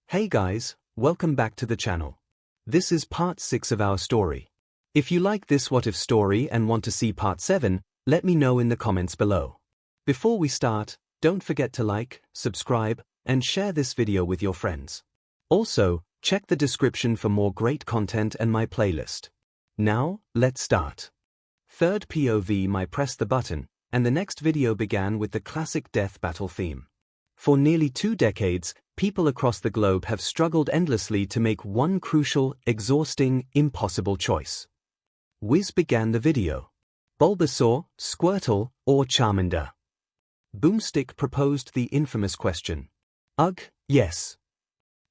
Hey guys, welcome back to the channel. This is part 6 of our story. If you like this what if story and want to see part 7, let me know in the comments below. Before we start, don't forget to like, subscribe, and share this video with your friends. Also, check the description for more great content and my playlist. Now, let's start. Third POV, my press the button, and the next video began with the classic death battle theme. For nearly 2 decades, people across the globe have struggled endlessly to make one crucial, exhausting, impossible choice. Wiz began the video. Bulbasaur, Squirtle, or Charmander? Boomstick proposed the infamous question. Ugh, yes.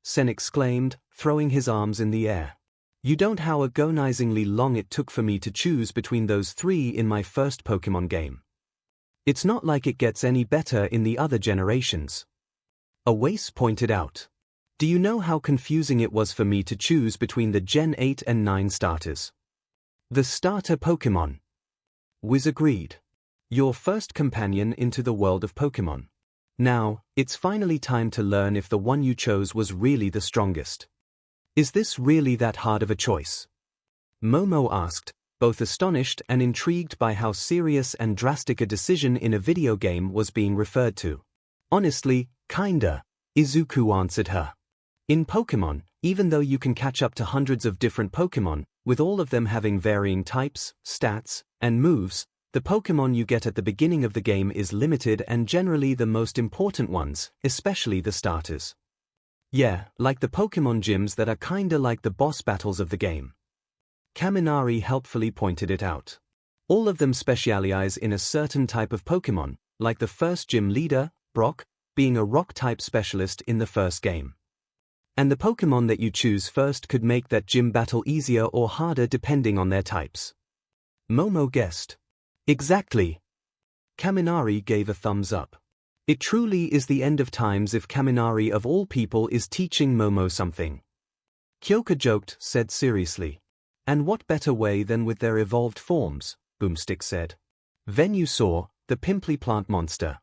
Sen exclaimed, throwing his arms in the air. You don't how agonizingly long it took for me to choose between those 3 in my first Pokemon game. It's not like it gets any better in the other generations. Awais pointed out. Do you know how confusing it was for me to choose between the Gen 8 and 9 starters? The starter Pokemon. Wiz agreed. Your first companion into the world of Pokemon. Now, it's finally time to learn if the one you chose was really the strongest. Is this really that hard of a choice? Momo asked, both astonished and intrigued by how serious and drastic a decision in a video game was being referred to. Honestly, kinda, Izuku answered her. In Pokemon, even though you can catch up to hundreds of different Pokemon, with all of them having varying types, stats, and moves, the Pokemon you get at the beginning of the game is limited and generally the most important ones, especially the starters. Yeah, like the Pokemon gyms that are kinda like the boss battles of the game. Kaminari helpfully pointed it out. All of them specialize in a certain type of Pokemon, like the first gym leader, Brock, being a rock-type specialist in the first game. And the Pokemon that you choose first could make that gym battle easier or harder depending on their types. Momo guessed. Exactly. Kaminari gave a thumbs up. It truly is the end of times if Kaminari of all people is teaching Momo something. Kyoka joked, said seriously. And what better way than with their evolved forms, Boomstick said. Venusaur, the pimply plant monster.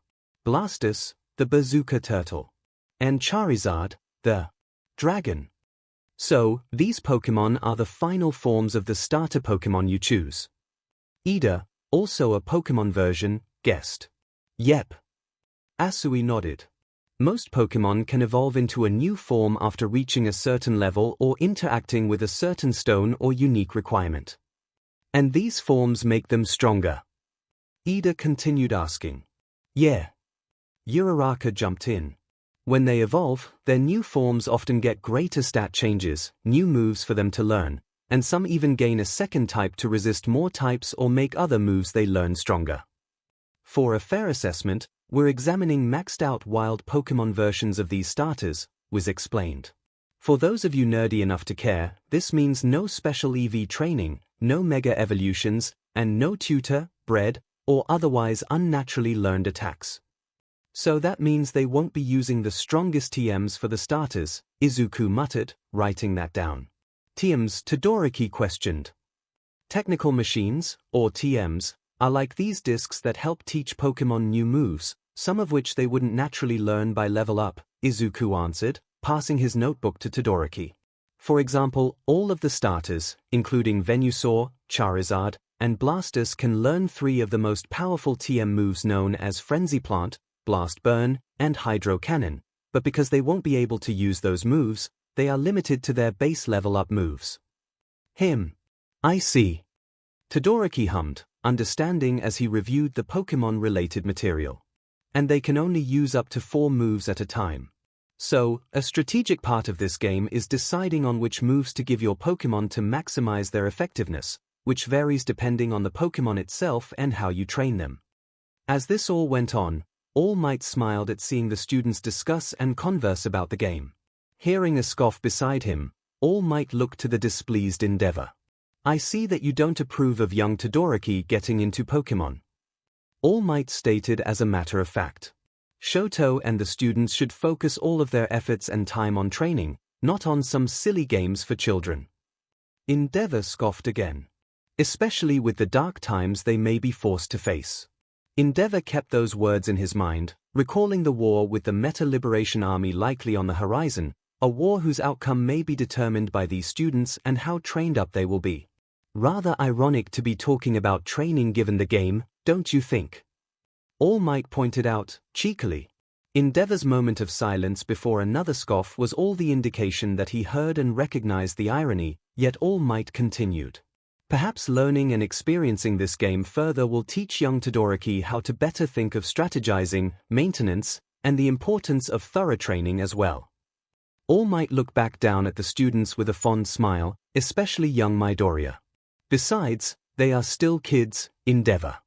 Blastoise, the bazooka turtle. And Charizard, the dragon. So, these Pokemon are the final forms of the starter Pokemon you choose. Ida, also a Pokemon version, guessed. Yep. Asui nodded. Most Pokemon can evolve into a new form after reaching a certain level or interacting with a certain stone or unique requirement. And these forms make them stronger. Ida continued asking. Yeah. Uraraka jumped in. When they evolve, their new forms often get greater stat changes, new moves for them to learn, and some even gain a second type to resist more types or make other moves they learn stronger. For a fair assessment, we're examining maxed-out wild Pokemon versions of these starters, Wiz explained. For those of you nerdy enough to care, this means no special EV training, no mega evolutions, and no tutor, bred, or otherwise unnaturally learned attacks. So that means they won't be using the strongest TMs for the starters, Izuku muttered, writing that down. TMs, Todoroki questioned. Technical machines, or TMs, are like these discs that help teach Pokemon new moves, some of which they wouldn't naturally learn by level up, Izuku answered, passing his notebook to Todoroki. For example, all of the starters, including Venusaur, Charizard, and Blastoise can learn 3 of the most powerful TM moves known as Frenzy Plant, Blast Burn, and Hydro Cannon, but because they won't be able to use those moves, they are limited to their base level up moves. I see. Todoroki hummed, understanding as he reviewed the Pokemon-related material. And they can only use up to 4 moves at a time. So, a strategic part of this game is deciding on which moves to give your Pokemon to maximize their effectiveness, which varies depending on the Pokemon itself and how you train them. As this all went on, All Might smiled at seeing the students discuss and converse about the game. Hearing a scoff beside him, All Might looked to the displeased Endeavor. I see that you don't approve of young Todoroki getting into Pokemon. All Might stated as a matter of fact. Shoto and the students should focus all of their efforts and time on training, not on some silly games for children. Endeavor scoffed again. Especially with the dark times they may be forced to face. Endeavor kept those words in his mind, recalling the war with the Meta Liberation Army likely on the horizon, a war whose outcome may be determined by these students and how trained up they will be. Rather ironic to be talking about training given the game, don't you think? All Might pointed out, cheekily. Endeavor's moment of silence before another scoff was all the indication that he heard and recognized the irony, yet All Might continued. Perhaps learning and experiencing this game further will teach young Todoroki how to better think of strategizing, maintenance, and the importance of thorough training as well. All Might looked back down at the students with a fond smile, especially young Midoriya. Besides, they are still kids, Endeavor.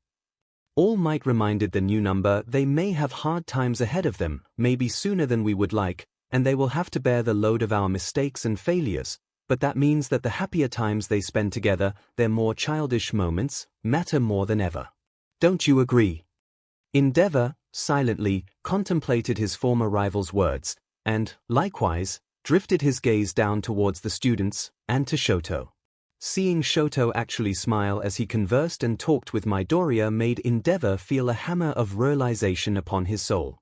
All Might reminded the new number they may have hard times ahead of them, maybe sooner than we would like, and they will have to bear the load of our mistakes and failures, but that means that the happier times they spend together, their more childish moments, matter more than ever. Don't you agree? Endeavor, silently, contemplated his former rival's words, and, likewise, drifted his gaze down towards the students, and to Shoto. Seeing Shoto actually smile as he conversed and talked with Midoriya made Endeavor feel a hammer of realization upon his soul.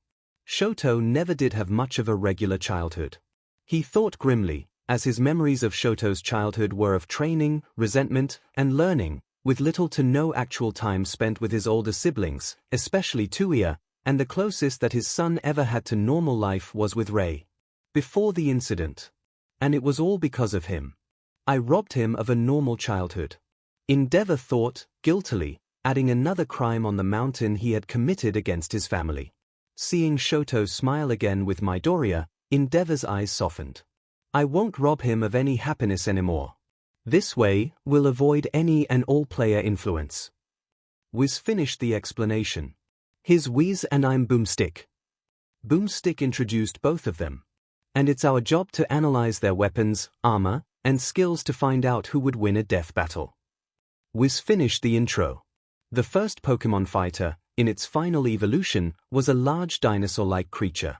Shoto never did have much of a regular childhood. He thought grimly, as his memories of Shoto's childhood were of training, resentment, and learning, with little to no actual time spent with his older siblings, especially Tuia, and the closest that his son ever had to normal life was with Rei. Before the incident. And it was all because of him. I robbed him of a normal childhood. Endeavor thought, guiltily, adding another crime on the mountain he had committed against his family. Seeing Shoto smile again with Midoriya, Endeavor's eyes softened. I won't rob him of any happiness anymore. This way, we'll avoid any and all player influence. Wiz finished the explanation. Here's Wiz and I'm Boomstick. Boomstick introduced both of them. And it's our job to analyze their weapons, armor, and skills to find out who would win a death battle. Wiz finished the intro. The first Pokemon fighter, in its final evolution, was a large dinosaur-like creature.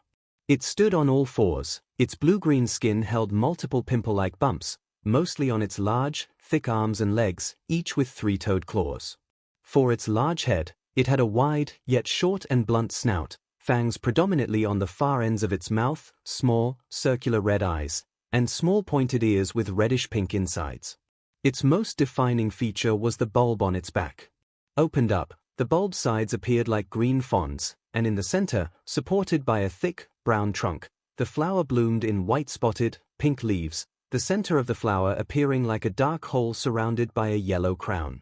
It stood on all fours, its blue-green skin held multiple pimple-like bumps, mostly on its large, thick arms and legs, each with three-toed claws. For its large head, it had a wide, yet short and blunt snout, fangs predominantly on the far ends of its mouth, small, circular red eyes, and small pointed ears with reddish-pink insides. Its most defining feature was the bulb on its back. Opened up, the bulb's sides appeared like green fronds, and in the center, supported by a thick, brown trunk, the flower bloomed in white-spotted, pink leaves, the center of the flower appearing like a dark hole surrounded by a yellow crown.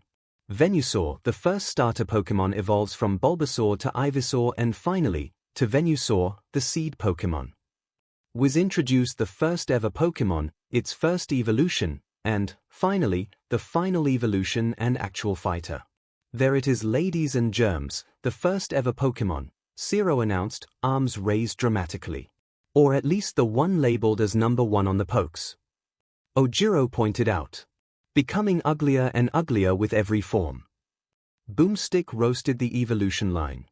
Venusaur, the first starter Pokemon, evolves from Bulbasaur to Ivysaur and finally, to Venusaur, the seed Pokemon. Wiz introduced the first ever Pokemon, its first evolution, and, finally, the final evolution and actual fighter. There it is, ladies and germs, the first ever Pokemon, Zero announced, arms raised dramatically. Or at least the one labeled as number 1 on the pokes. Ojiro pointed out. Becoming uglier and uglier with every form. Boomstick roasted the evolution line.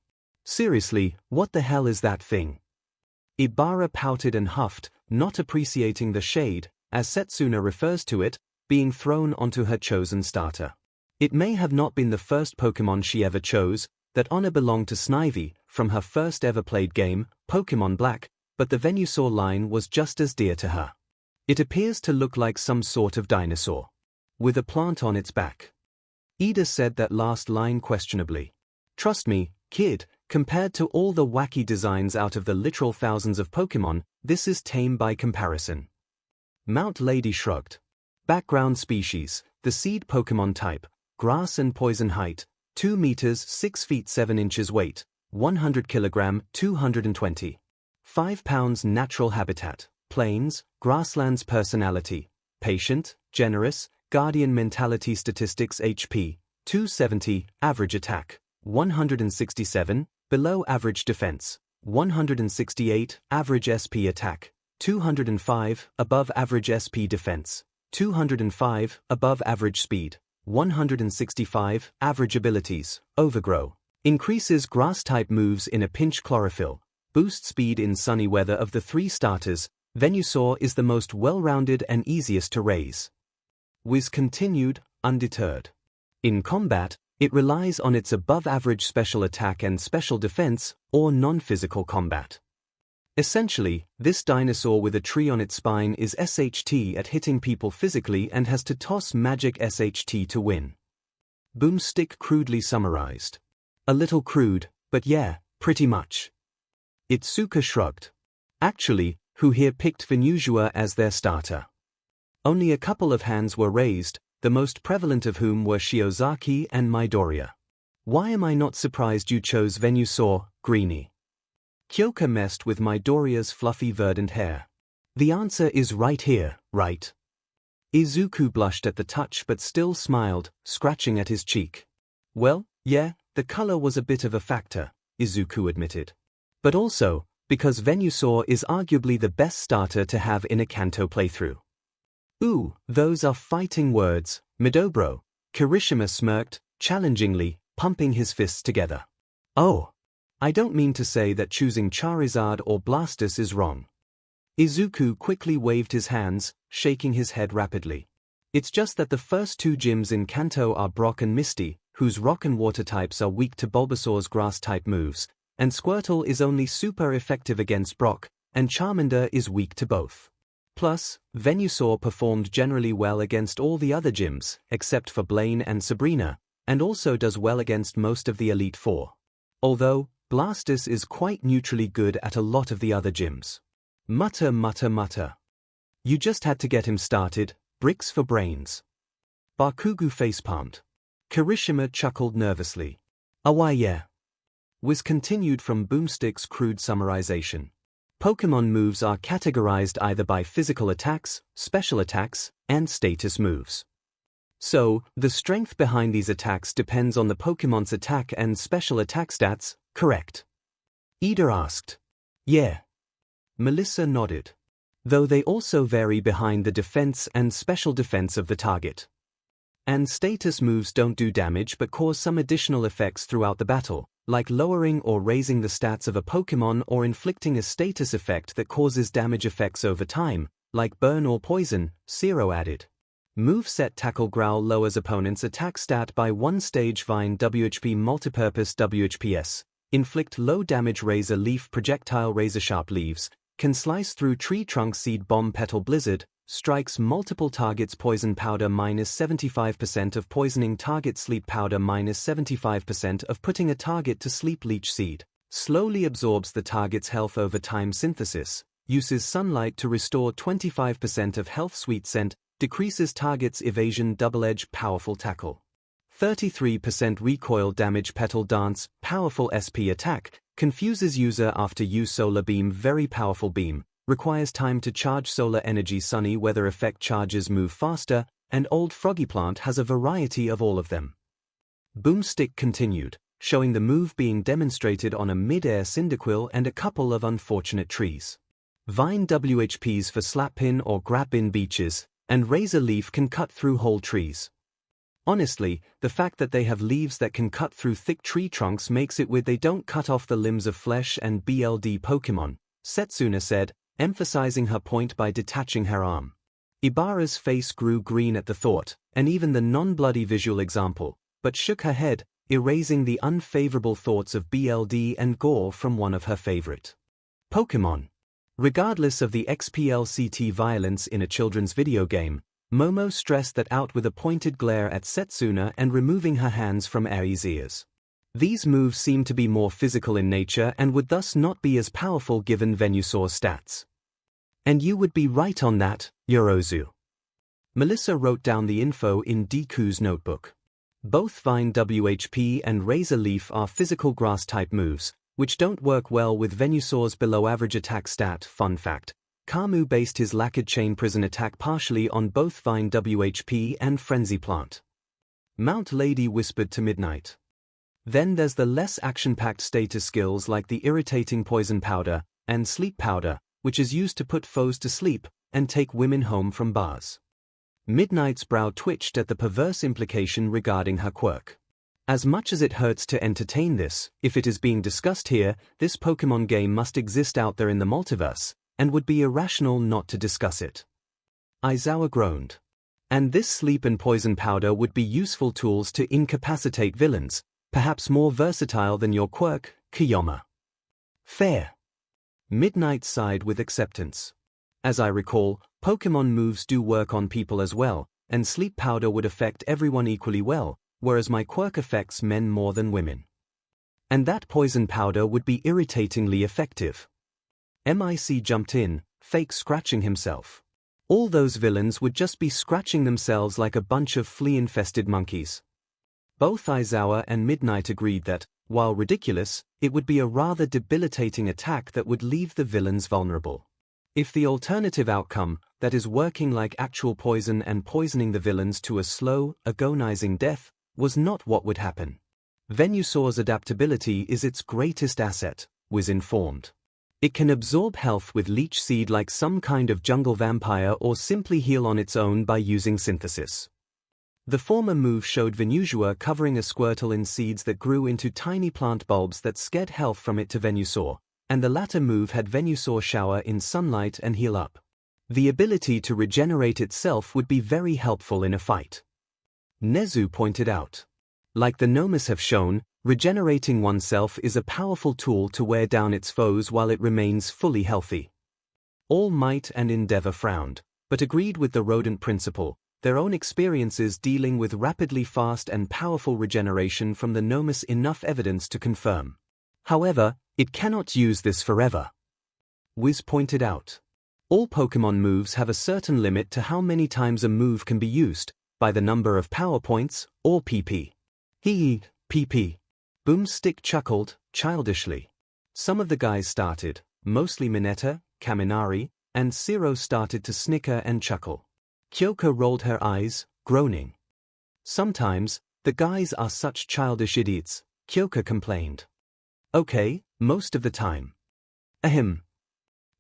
Seriously, what the hell is that thing? Ibara pouted and huffed, not appreciating the shade, as Setsuna refers to it, being thrown onto her chosen starter. It may have not been the first Pokemon she ever chose, that honor belonged to Snivy, from her first ever played game, Pokemon Black, but the Venusaur line was just as dear to her. It appears to look like some sort of dinosaur. With a plant on its back. Ida said that last line questionably. Trust me, kid, compared to all the wacky designs out of the literal thousands of Pokemon, this is tame by comparison. Mount Lady shrugged. Background species, the seed Pokemon type, grass and poison height, 2 meters 6 feet 7 inches weight, 100 kilogram 220. 5 pounds natural habitat, plains, grasslands personality, patient, generous, guardian mentality statistics HP, 270, average attack, 167, below average defense, 168, average SP attack, 205, above average SP defense, 205, above average speed, 165, average abilities, overgrow, increases grass-type moves in a pinch chlorophyll, boost speed in sunny weather. Of the 3 starters, Venusaur is the most well-rounded and easiest to raise. Wiz continued, undeterred. In combat, it relies on its above-average special attack and special defense, or non-physical combat. Essentially, this dinosaur with a tree on its spine is SHT at hitting people physically and has to toss magic SHT to win. Boomstick crudely summarized. A little crude, but yeah, pretty much. Itsuka shrugged. Actually, who here picked Venusaur as their starter? Only a couple of hands were raised, the most prevalent of whom were Shiozaki and Midoriya. Why am I not surprised you chose Venusaur, Greenie? Kyoka messed with Midoriya's fluffy verdant hair. The answer is right here, right? Izuku blushed at the touch but still smiled, scratching at his cheek. Well, yeah, the color was a bit of a factor, Izuku admitted. But also, because Venusaur is arguably the best starter to have in a Kanto playthrough. Ooh, those are fighting words, Midobro. Kirishima smirked, challengingly, pumping his fists together. Oh. I don't mean to say that choosing Charizard or Blastoise is wrong. Izuku quickly waved his hands, shaking his head rapidly. It's just that the first two gyms in Kanto are Brock and Misty, whose rock and water types are weak to Bulbasaur's grass-type moves, and Squirtle is only super effective against Brock, and Charmander is weak to both. Plus, Venusaur performed generally well against all the other gyms, except for Blaine and Sabrina, and also does well against most of the Elite Four. Although, Blastoise is quite neutrally good at a lot of the other gyms. Mutter mutter mutter. You just had to get him started, bricks for brains. Bakugu facepalmed. Kirishima chuckled nervously. Oh why yeah. Was continued from Boomstick's crude summarization. Pokémon moves are categorized either by physical attacks, special attacks, and status moves. So, the strength behind these attacks depends on the Pokémon's attack and special attack stats, correct? Ida asked. Yeah. Melissa nodded. Though they also vary behind the defense and special defense of the target. And status moves don't do damage but cause some additional effects throughout the battle, like lowering or raising the stats of a Pokémon or inflicting a status effect that causes damage effects over time, like burn or poison, Zero added. Moveset Tackle Growl lowers opponent's attack stat by 1 stage. Vine WHP Multipurpose WHPS. Inflict low damage. Razor Leaf Projectile Razor Sharp Leaves. Can slice through tree trunk. Seed Bomb Petal Blizzard. Strikes multiple targets. Poison Powder -75% of poisoning target. Sleep Powder -75% of putting a target to sleep. Leech Seed. Slowly absorbs the target's health over time. Synthesis. Uses sunlight to restore 25% of health. Sweet Scent. Decreases target's evasion. Double Edge Powerful Tackle. 33% recoil damage. Petal Dance, powerful SP attack, confuses user after use. Solar Beam, very powerful beam, requires time to charge. Solar Energy, sunny weather effect, charges move faster, and Old Froggy Plant has a variety of all of them. Boomstick continued, showing the move being demonstrated on a mid-air Cyndaquil and a couple of unfortunate trees. Vine WHPs for Slap-in or Grab-in beaches, and Razor Leaf can cut through whole trees. Honestly, the fact that they have leaves that can cut through thick tree trunks makes it weird they don't cut off the limbs of flesh and BLD Pokemon, Setsuna said, emphasizing her point by detaching her arm. Ibara's face grew green at the thought, and even the non-bloody visual example, but shook her head, erasing the unfavorable thoughts of BLD and Gore from one of her favorite Pokemon. Regardless of the XPLCT violence in a children's video game, Momo stressed that out with a pointed glare at Setsuna and removing her hands from Aries' ears. These moves seem to be more physical in nature and would thus not be as powerful given Venusaur's stats. And you would be right on that, Yorozu. Melissa wrote down the info in Deku's notebook. Both Vine WHP and Razor Leaf are physical grass-type moves, which don't work well with Venusaur's below-average attack stat. Fun fact. Kamu based his Lacquered Chain Prison attack partially on both Vine WHP and Frenzy Plant. Mount Lady whispered to Midnight. Then there's the less action-packed status skills like the Irritating Poison Powder and Sleep Powder, which is used to put foes to sleep and take women home from bars. Midnight's brow twitched at the perverse implication regarding her quirk. As much as it hurts to entertain this, if it is being discussed here, this Pokemon game must exist out there in the multiverse, and would be irrational not to discuss it. Aizawa groaned. And this sleep and poison powder would be useful tools to incapacitate villains, perhaps more versatile than your quirk, Kiyoma. Fair. Midnight sighed with acceptance. As I recall, Pokemon moves do work on people as well, and sleep powder would affect everyone equally well, whereas my quirk affects men more than women. And that poison powder would be irritatingly effective. MIC jumped in, fake scratching himself. All those villains would just be scratching themselves like a bunch of flea-infested monkeys. Both Aizawa and Midnight agreed that, while ridiculous, it would be a rather debilitating attack that would leave the villains vulnerable. If the alternative outcome, that is working like actual poison and poisoning the villains to a slow, agonizing death, was not what would happen. Venusaur's adaptability is its greatest asset, was informed. It can absorb health with leech seed like some kind of jungle vampire or simply heal on its own by using synthesis. The former move showed Venusaur covering a Squirtle in seeds that grew into tiny plant bulbs that sced health from it to Venusaur, and the latter move had Venusaur shower in sunlight and heal up. The ability to regenerate itself would be very helpful in a fight. Nezu pointed out. Like the Gnomes have shown, regenerating oneself is a powerful tool to wear down its foes while it remains fully healthy. All Might and Endeavor frowned, but agreed with the rodent principle, their own experiences dealing with rapidly fast and powerful regeneration from the Gnomes enough evidence to confirm. However, it cannot use this forever. Wiz pointed out. All Pokemon moves have a certain limit to how many times a move can be used, by the number of power points, or PP. PP. Boomstick chuckled, childishly. Some of the guys started, mostly Mineta, Kaminari, and Zero started to snicker and chuckle. Kyoko rolled her eyes, groaning. Sometimes, the guys are such childish idiots, Kyoko complained. Okay, most of the time. Ahem.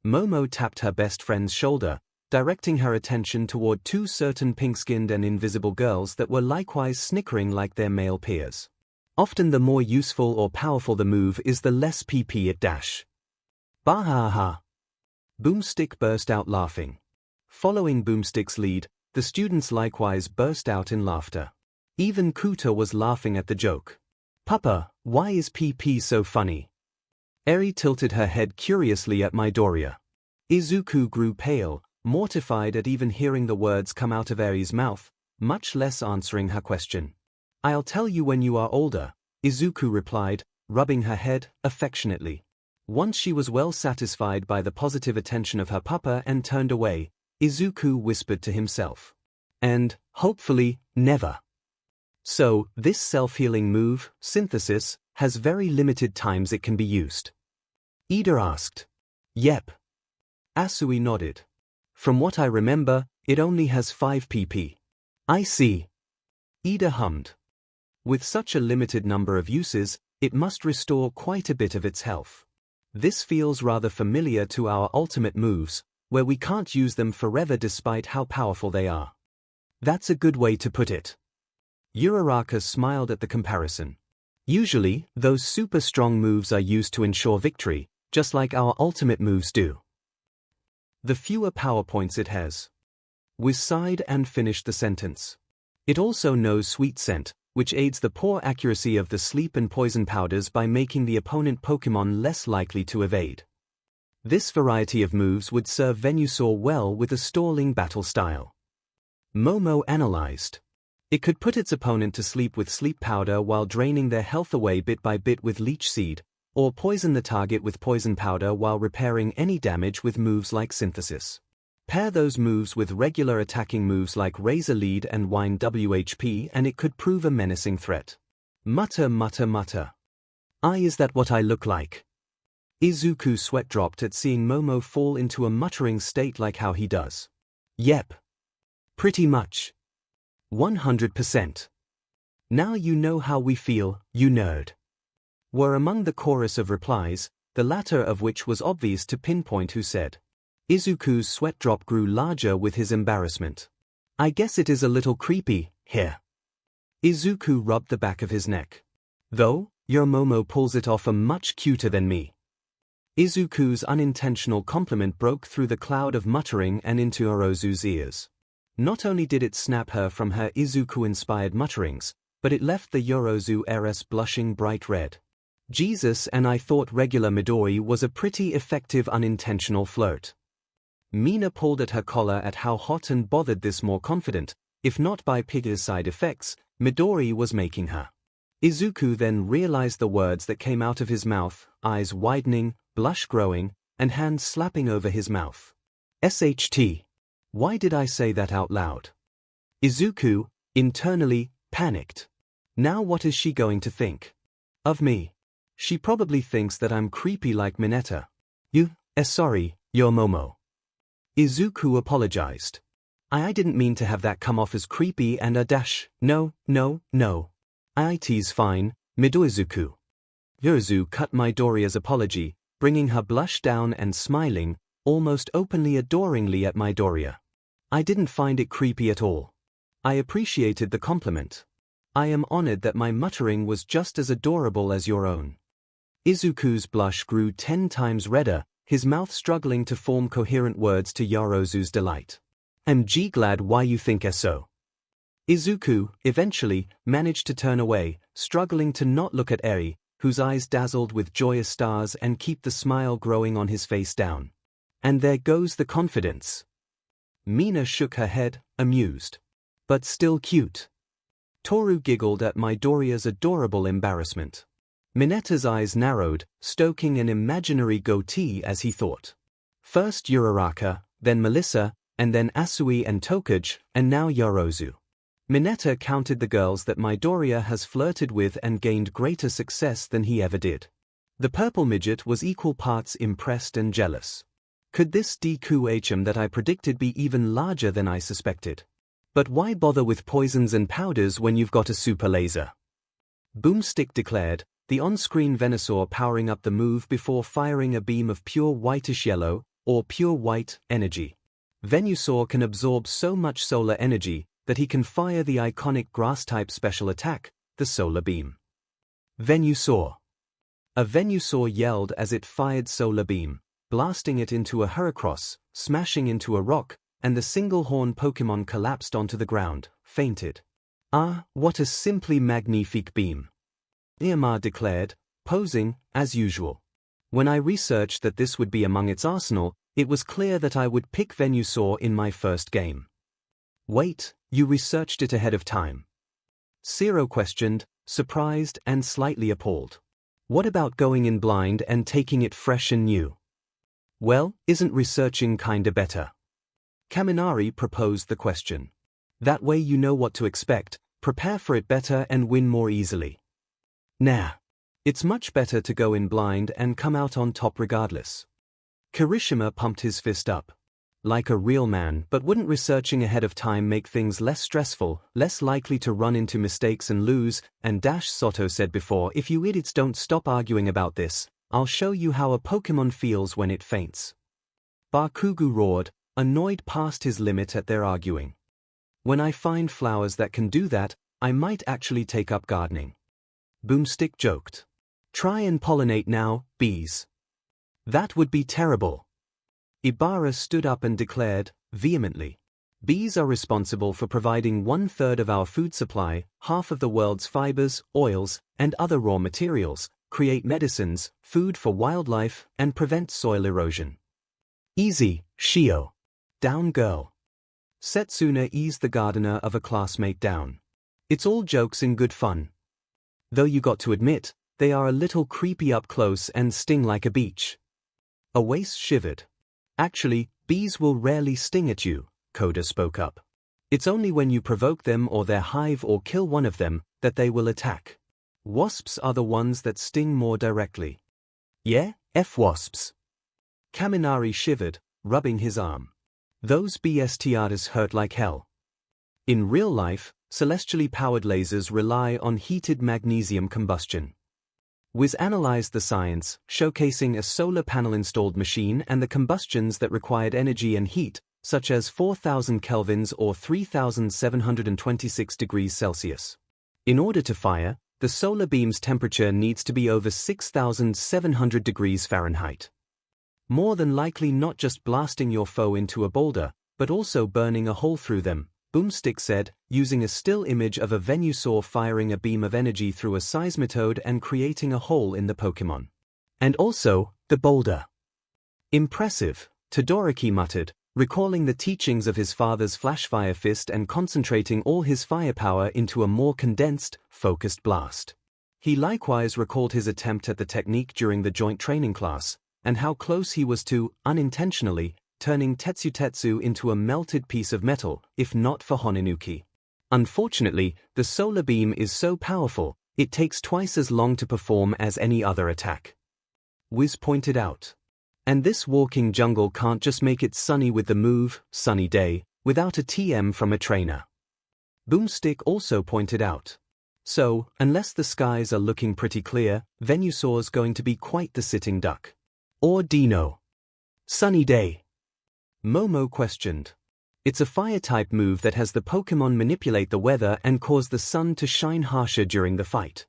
Momo tapped her best friend's shoulder, directing her attention toward two certain pink-skinned and invisible girls that were likewise snickering like their male peers. Often the more useful or powerful the move is the less PP it dash. Bahaha. Boomstick burst out laughing. Following Boomstick's lead, the students likewise burst out in laughter. Even Kuta was laughing at the joke. Papa, why is PP so funny? Eri tilted her head curiously at Midoriya. Izuku grew pale, mortified at even hearing the words come out of Eri's mouth, much less answering her question. I'll tell you when you are older, Izuku replied, rubbing her head affectionately. Once she was well satisfied by the positive attention of her papa and turned away, Izuku whispered to himself. And, hopefully, never. So, this self-healing move, synthesis, has very limited times it can be used. Ida asked. Yep. Asui nodded. From what I remember, it only has 5 pp. I see. Ida hummed. With such a limited number of uses, it must restore quite a bit of its health. This feels rather familiar to our ultimate moves, where we can't use them forever despite how powerful they are. That's a good way to put it. Uraraka smiled at the comparison. Usually, those super strong moves are used to ensure victory, just like our ultimate moves do. The fewer power points it has. Wiz sighed and finished the sentence. It also knows Sweet Scent, which aids the poor accuracy of the sleep and poison powders by making the opponent Pokemon less likely to evade. This variety of moves would serve Venusaur well with a stalling battle style. Momo analyzed. It could put its opponent to sleep with sleep powder while draining their health away bit by bit with leech seed, or poison the target with poison powder while repairing any damage with moves like synthesis. Pair those moves with regular attacking moves like Razor Lead and Wine WHP and it could prove a menacing threat. Mutter mutter mutter. Is that what I look like? Izuku sweat dropped at seeing Momo fall into a muttering state like how he does. Yep. Pretty much. 100%. Now you know how we feel, you nerd. Were among the chorus of replies, the latter of which was obvious to pinpoint who said. Izuku's sweat drop grew larger with his embarrassment. I guess it is a little creepy, here. Izuku rubbed the back of his neck. Though, your Momo pulls it off much cuter than me. Izuku's unintentional compliment broke through the cloud of muttering and into Orozu's ears. Not only did it snap her from her Izuku-inspired mutterings, but it left the Yorozu heiress blushing bright red. Jesus, and I thought regular Midori was a pretty effective unintentional flirt. Mina pulled at her collar at how hot and bothered this more confident, if not by Piggy's side effects, Midori was making her. Izuku then realized the words that came out of his mouth, eyes widening, blush growing, and hands slapping over his mouth. SHT. Why did I say that out loud? Izuku, internally, panicked. Now what is she going to think? Of me. She probably thinks that I'm creepy like Mineta. Sorry, you're Momo. Izuku apologized. I didn't mean to have that come off as creepy and a dash. No. It's fine, Midorizuku. Yozu cut Midoriya's apology, bringing her blush down and smiling, almost openly adoringly at Midoriya. I didn't find it creepy at all. I appreciated the compliment. I am honored that my muttering was just as adorable as your own. Izuku's blush grew 10 times redder, his mouth struggling to form coherent words to Yarozu's delight. I'm glad why you think so. Izuku, eventually, managed to turn away, struggling to not look at Eri, whose eyes dazzled with joyous stars and keep the smile growing on his face down. And there goes the confidence. Mina shook her head, amused. But still cute. Toru giggled at Midoriya's adorable embarrassment. Mineta's eyes narrowed, stoking an imaginary goatee as he thought. First Uraraka, then Melissa, and then Asui and Tokuge, and now Yarozu. Mineta counted the girls that Midoriya has flirted with and gained greater success than he ever did. The purple midget was equal parts impressed and jealous. Could this dekuwhatif that I predicted be even larger than I suspected? But why bother with poisons and powders when you've got a super laser? Boomstick declared, the on-screen Venusaur powering up the move before firing a beam of pure whitish yellow, or pure white, energy. Venusaur can absorb so much solar energy that he can fire the iconic grass-type special attack, the Solar Beam. Venusaur. A Venusaur yelled as it fired Solar Beam, blasting it into a Heracross, smashing into a rock, and the single-horn Pokémon collapsed onto the ground, fainted. Ah, what a simply magnifique beam. Ieamar declared, posing, as usual. When I researched that this would be among its arsenal, it was clear that I would pick Venusaur in my first game. Wait, you researched it ahead of time? Zero questioned, surprised and slightly appalled. What about going in blind and taking it fresh and new? Well, isn't researching kinda better? Kaminari proposed the question. That way you know what to expect, prepare for it better and win more easily. Nah. It's much better to go in blind and come out on top regardless. Kirishima pumped his fist up. Like a real man, but wouldn't researching ahead of time make things less stressful, less likely to run into mistakes and lose? And Soto said before, if you idiots don't stop arguing about this, I'll show you how a Pokémon feels when it faints. Bakugu roared, annoyed past his limit at their arguing. When I find flowers that can do that, I might actually take up gardening. Boomstick joked. Try and pollinate now, bees. That would be terrible. Ibara stood up and declared, vehemently. Bees are responsible for providing 1/3 of our food supply, half of the world's fibers, oils, and other raw materials, create medicines, food for wildlife, and prevent soil erosion. Easy, Shio. Down girl. Setsuna eased the gardener of a classmate down. It's all jokes in good fun. Though you got to admit, they are a little creepy up close and sting like a beach. Awase shivered. Actually, bees will rarely sting at you, Koda spoke up. It's only when you provoke them or their hive or kill one of them that they will attack. Wasps are the ones that sting more directly. Yeah, wasps. Kaminari shivered, rubbing his arm. Those BSTRs hurt like hell. In real life, celestially powered lasers rely on heated magnesium combustion. Wiz analyzed the science, showcasing a solar panel-installed machine and the combustions that required energy and heat, such as 4,000 kelvins or 3,726 degrees Celsius. In order to fire, the solar beam's temperature needs to be over 6,700 degrees Fahrenheit. More than likely not just blasting your foe into a boulder, but also burning a hole through them, Boomstick said, using a still image of a Venusaur firing a beam of energy through a seismitoad and creating a hole in the Pokémon. And also, the boulder. Impressive, Todoroki muttered, recalling the teachings of his father's Flashfire Fist and concentrating all his firepower into a more condensed, focused blast. He likewise recalled his attempt at the technique during the joint training class, and how close he was to, unintentionally, turning Tetsu into a melted piece of metal, if not for Honinuki. Unfortunately, the solar beam is so powerful, it takes twice as long to perform as any other attack. Wiz pointed out. And this walking jungle can't just make it sunny with the move, Sunny Day, without a TM from a trainer. Boomstick also pointed out. So, unless the skies are looking pretty clear, Venusaur's going to be quite the sitting duck. Or Dino. Sunny Day. Momo questioned. It's a fire-type move that has the Pokémon manipulate the weather and cause the sun to shine harsher during the fight.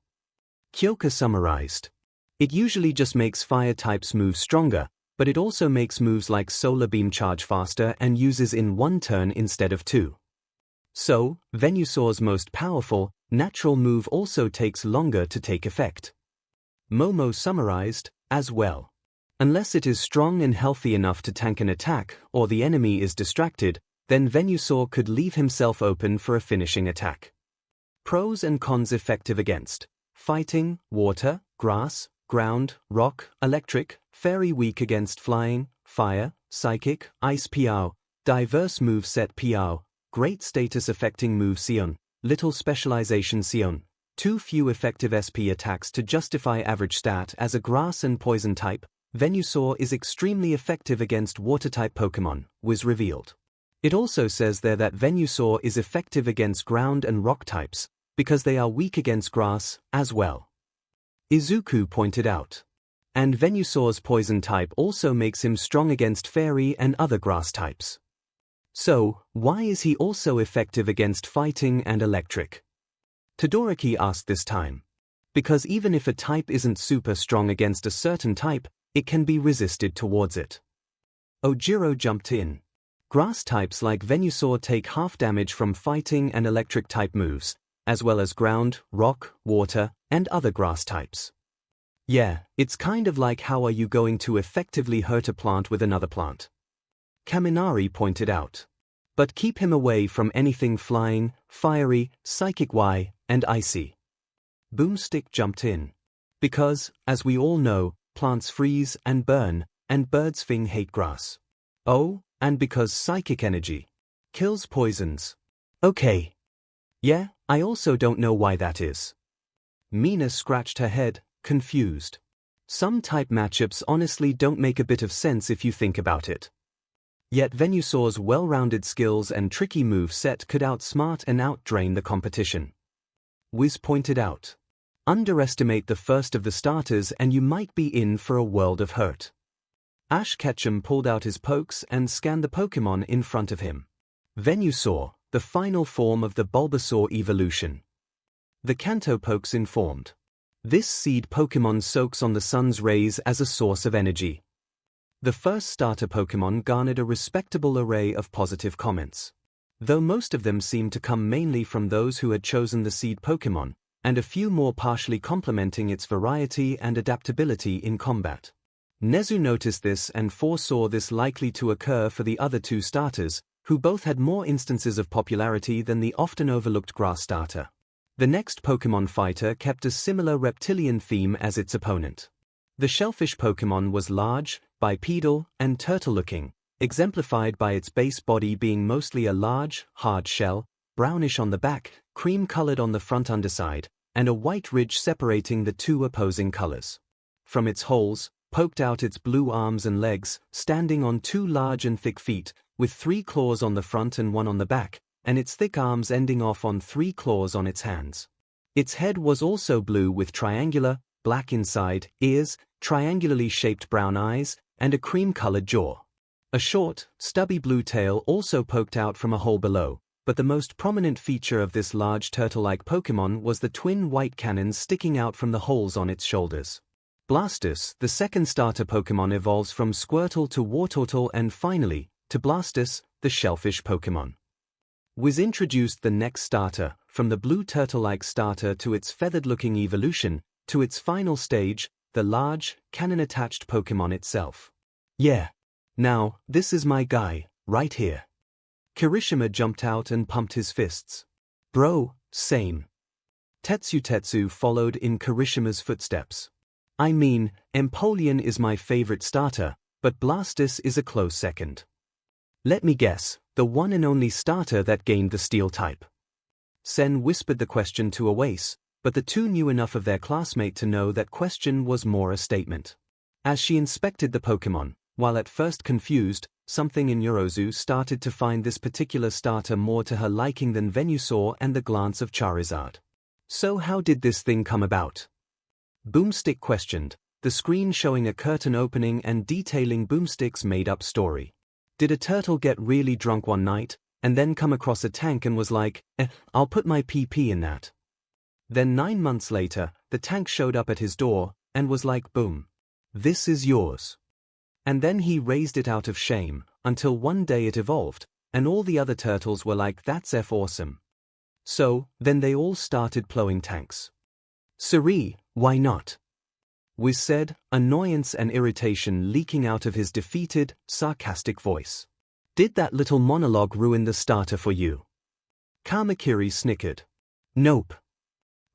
Kyoka summarized. It usually just makes fire-types move stronger, but it also makes moves like Solar Beam charge faster and uses in one turn instead of two. So, Venusaur's most powerful, natural move also takes longer to take effect. Momo summarized, as well. Unless it is strong and healthy enough to tank an attack, or the enemy is distracted, then Venusaur could leave himself open for a finishing attack. Pros and cons effective against fighting, water, grass, ground, rock, electric, fairy weak against flying, fire, psychic, ice PO, diverse move set PO, great status affecting move Sion, little specialization Sion, too few effective SP attacks to justify average stat as a grass and poison type. Venusaur is extremely effective against water-type Pokémon, was revealed. It also says there that Venusaur is effective against ground and rock types, because they are weak against grass, as well. Izuku pointed out. And Venusaur's poison type also makes him strong against fairy and other grass types. So, why is he also effective against fighting and electric? Todoroki asked this time. Because even if a type isn't super strong against a certain type, it can be resisted towards it. Ojiro jumped in. Grass types like Venusaur take half damage from fighting and electric type moves, as well as ground, rock, water, and other grass types. Yeah, it's kind of like how are you going to effectively hurt a plant with another plant? Kaminari pointed out. But keep him away from anything flying, fiery, psychic Y, and icy. Boomstick jumped in. Because, as we all know, plants freeze and burn, and birds hate grass. Oh, and because psychic energy kills poisons. Okay. Yeah, I also don't know why that is. Mina scratched her head, confused. Some type matchups honestly don't make a bit of sense if you think about it. Yet Venusaur's well-rounded skills and tricky move set could outsmart and outdrain the competition. Wiz pointed out. Underestimate the first of the starters and you might be in for a world of hurt. Ash Ketchum pulled out his pokes and scanned the Pokémon in front of him. Venusaur, the final form of the Bulbasaur evolution. The Kanto pokes informed. This seed Pokémon soaks on the sun's rays as a source of energy. The first starter Pokémon garnered a respectable array of positive comments. Though most of them seemed to come mainly from those who had chosen the seed Pokémon, and a few more partially complimenting its variety and adaptability in combat. Nezu noticed this and foresaw this likely to occur for the other two starters, who both had more instances of popularity than the often overlooked grass starter. The next Pokémon fighter kept a similar reptilian theme as its opponent. The shellfish Pokémon was large, bipedal, and turtle-looking, exemplified by its base body being mostly a large, hard shell, brownish on the back, cream-colored on the front underside, and a white ridge separating the two opposing colors. From its holes, poked out its blue arms and legs, standing on two large and thick feet, with 3 claws on the front and 1 on the back, and its thick arms ending off on 3 claws on its hands. Its head was also blue with triangular, black inside, ears, triangularly shaped brown eyes, and a cream-colored jaw. A short, stubby blue tail also poked out from a hole below, but the most prominent feature of this large turtle-like Pokémon was the twin white cannons sticking out from the holes on its shoulders. Blastoise, the second starter Pokémon, evolves from Squirtle to Wartortle and finally, to Blastoise, the shellfish Pokémon. Wiz introduced the next starter, from the blue turtle-like starter to its feathered-looking evolution, to its final stage, the large, cannon-attached Pokemon itself. Yeah. Now, this is my guy, right here. Kirishima jumped out and pumped his fists. Bro, same. Tetsu followed in Kirishima's footsteps. I mean, Empoleon is my favorite starter, but Blastoise is a close second. Let me guess, the one and only starter that gained the Steel type. Sen whispered the question to Oasis, but the two knew enough of their classmate to know that question was more a statement. As she inspected the Pokemon, while at first confused, something in Yorozu started to find this particular starter more to her liking than Venusaur and the glance of Charizard. So how did this thing come about? Boomstick questioned, the screen showing a curtain opening and detailing Boomstick's made-up story. Did a turtle get really drunk one night, and then come across a tank and was like, I'll put my PP in that. Then 9 months later, the tank showed up at his door, and was like, boom. This is yours. And then he raised it out of shame, until one day it evolved, and all the other turtles were like, that's awesome. So, then they all started plowing tanks. Siri, why not? Wiz said, annoyance and irritation leaking out of his defeated, sarcastic voice. Did that little monologue ruin the starter for you? Kamakiri snickered. Nope.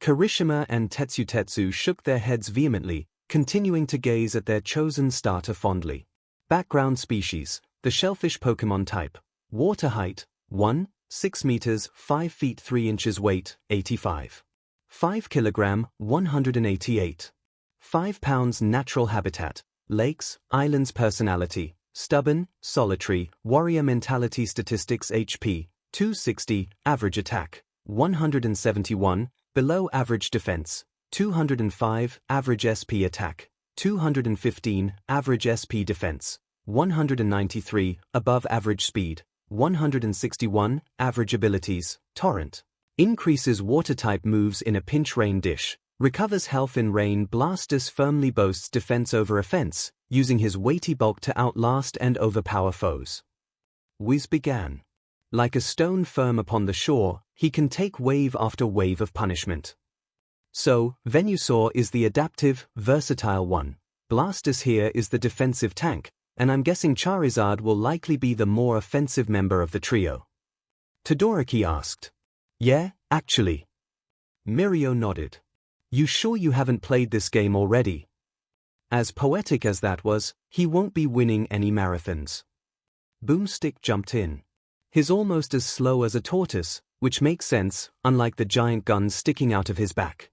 Kirishima and Tetsu shook their heads vehemently, continuing to gaze at their chosen starter fondly. Background species, the shellfish Pokemon type. Water height, 1, 6 meters, 5 feet 3 inches weight, 85. 5 kilogram, 188. 5 pounds natural habitat, lakes, islands personality, stubborn, solitary, warrior mentality statistics HP, 260, average attack, 171, below average defense, 205, average SP attack, 215, average SP defense, 193, above average speed, 161, average abilities, torrent. Increases water-type moves in a pinch rain dish, recovers health in rain. Blastoise firmly boasts defense over offense, using his weighty bulk to outlast and overpower foes. Wiz began. Like a stone firm upon the shore, he can take wave after wave of punishment. So, Venusaur is the adaptive, versatile one. Blastoise here is the defensive tank, and I'm guessing Charizard will likely be the more offensive member of the trio. Todoroki asked. Yeah, actually. Mirio nodded. You sure you haven't played this game already? As poetic as that was, he won't be winning any marathons. Boomstick jumped in. He's almost as slow as a tortoise, which makes sense, unlike the giant guns sticking out of his back.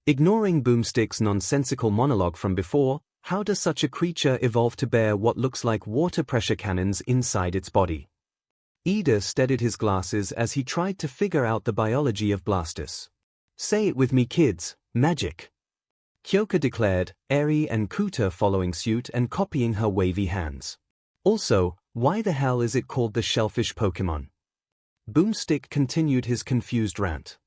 Ignoring Boomstick's nonsensical monologue from before, how does such a creature evolve to bear what looks like water pressure cannons inside its body? Ida steadied his glasses as he tried to figure out the biology of Blastoise. Say it with me kids, magic. Kyoka declared, Eri and Kuta following suit and copying her wavy hands. Also, why the hell is it called the shellfish Pokemon? Boomstick continued his confused rant.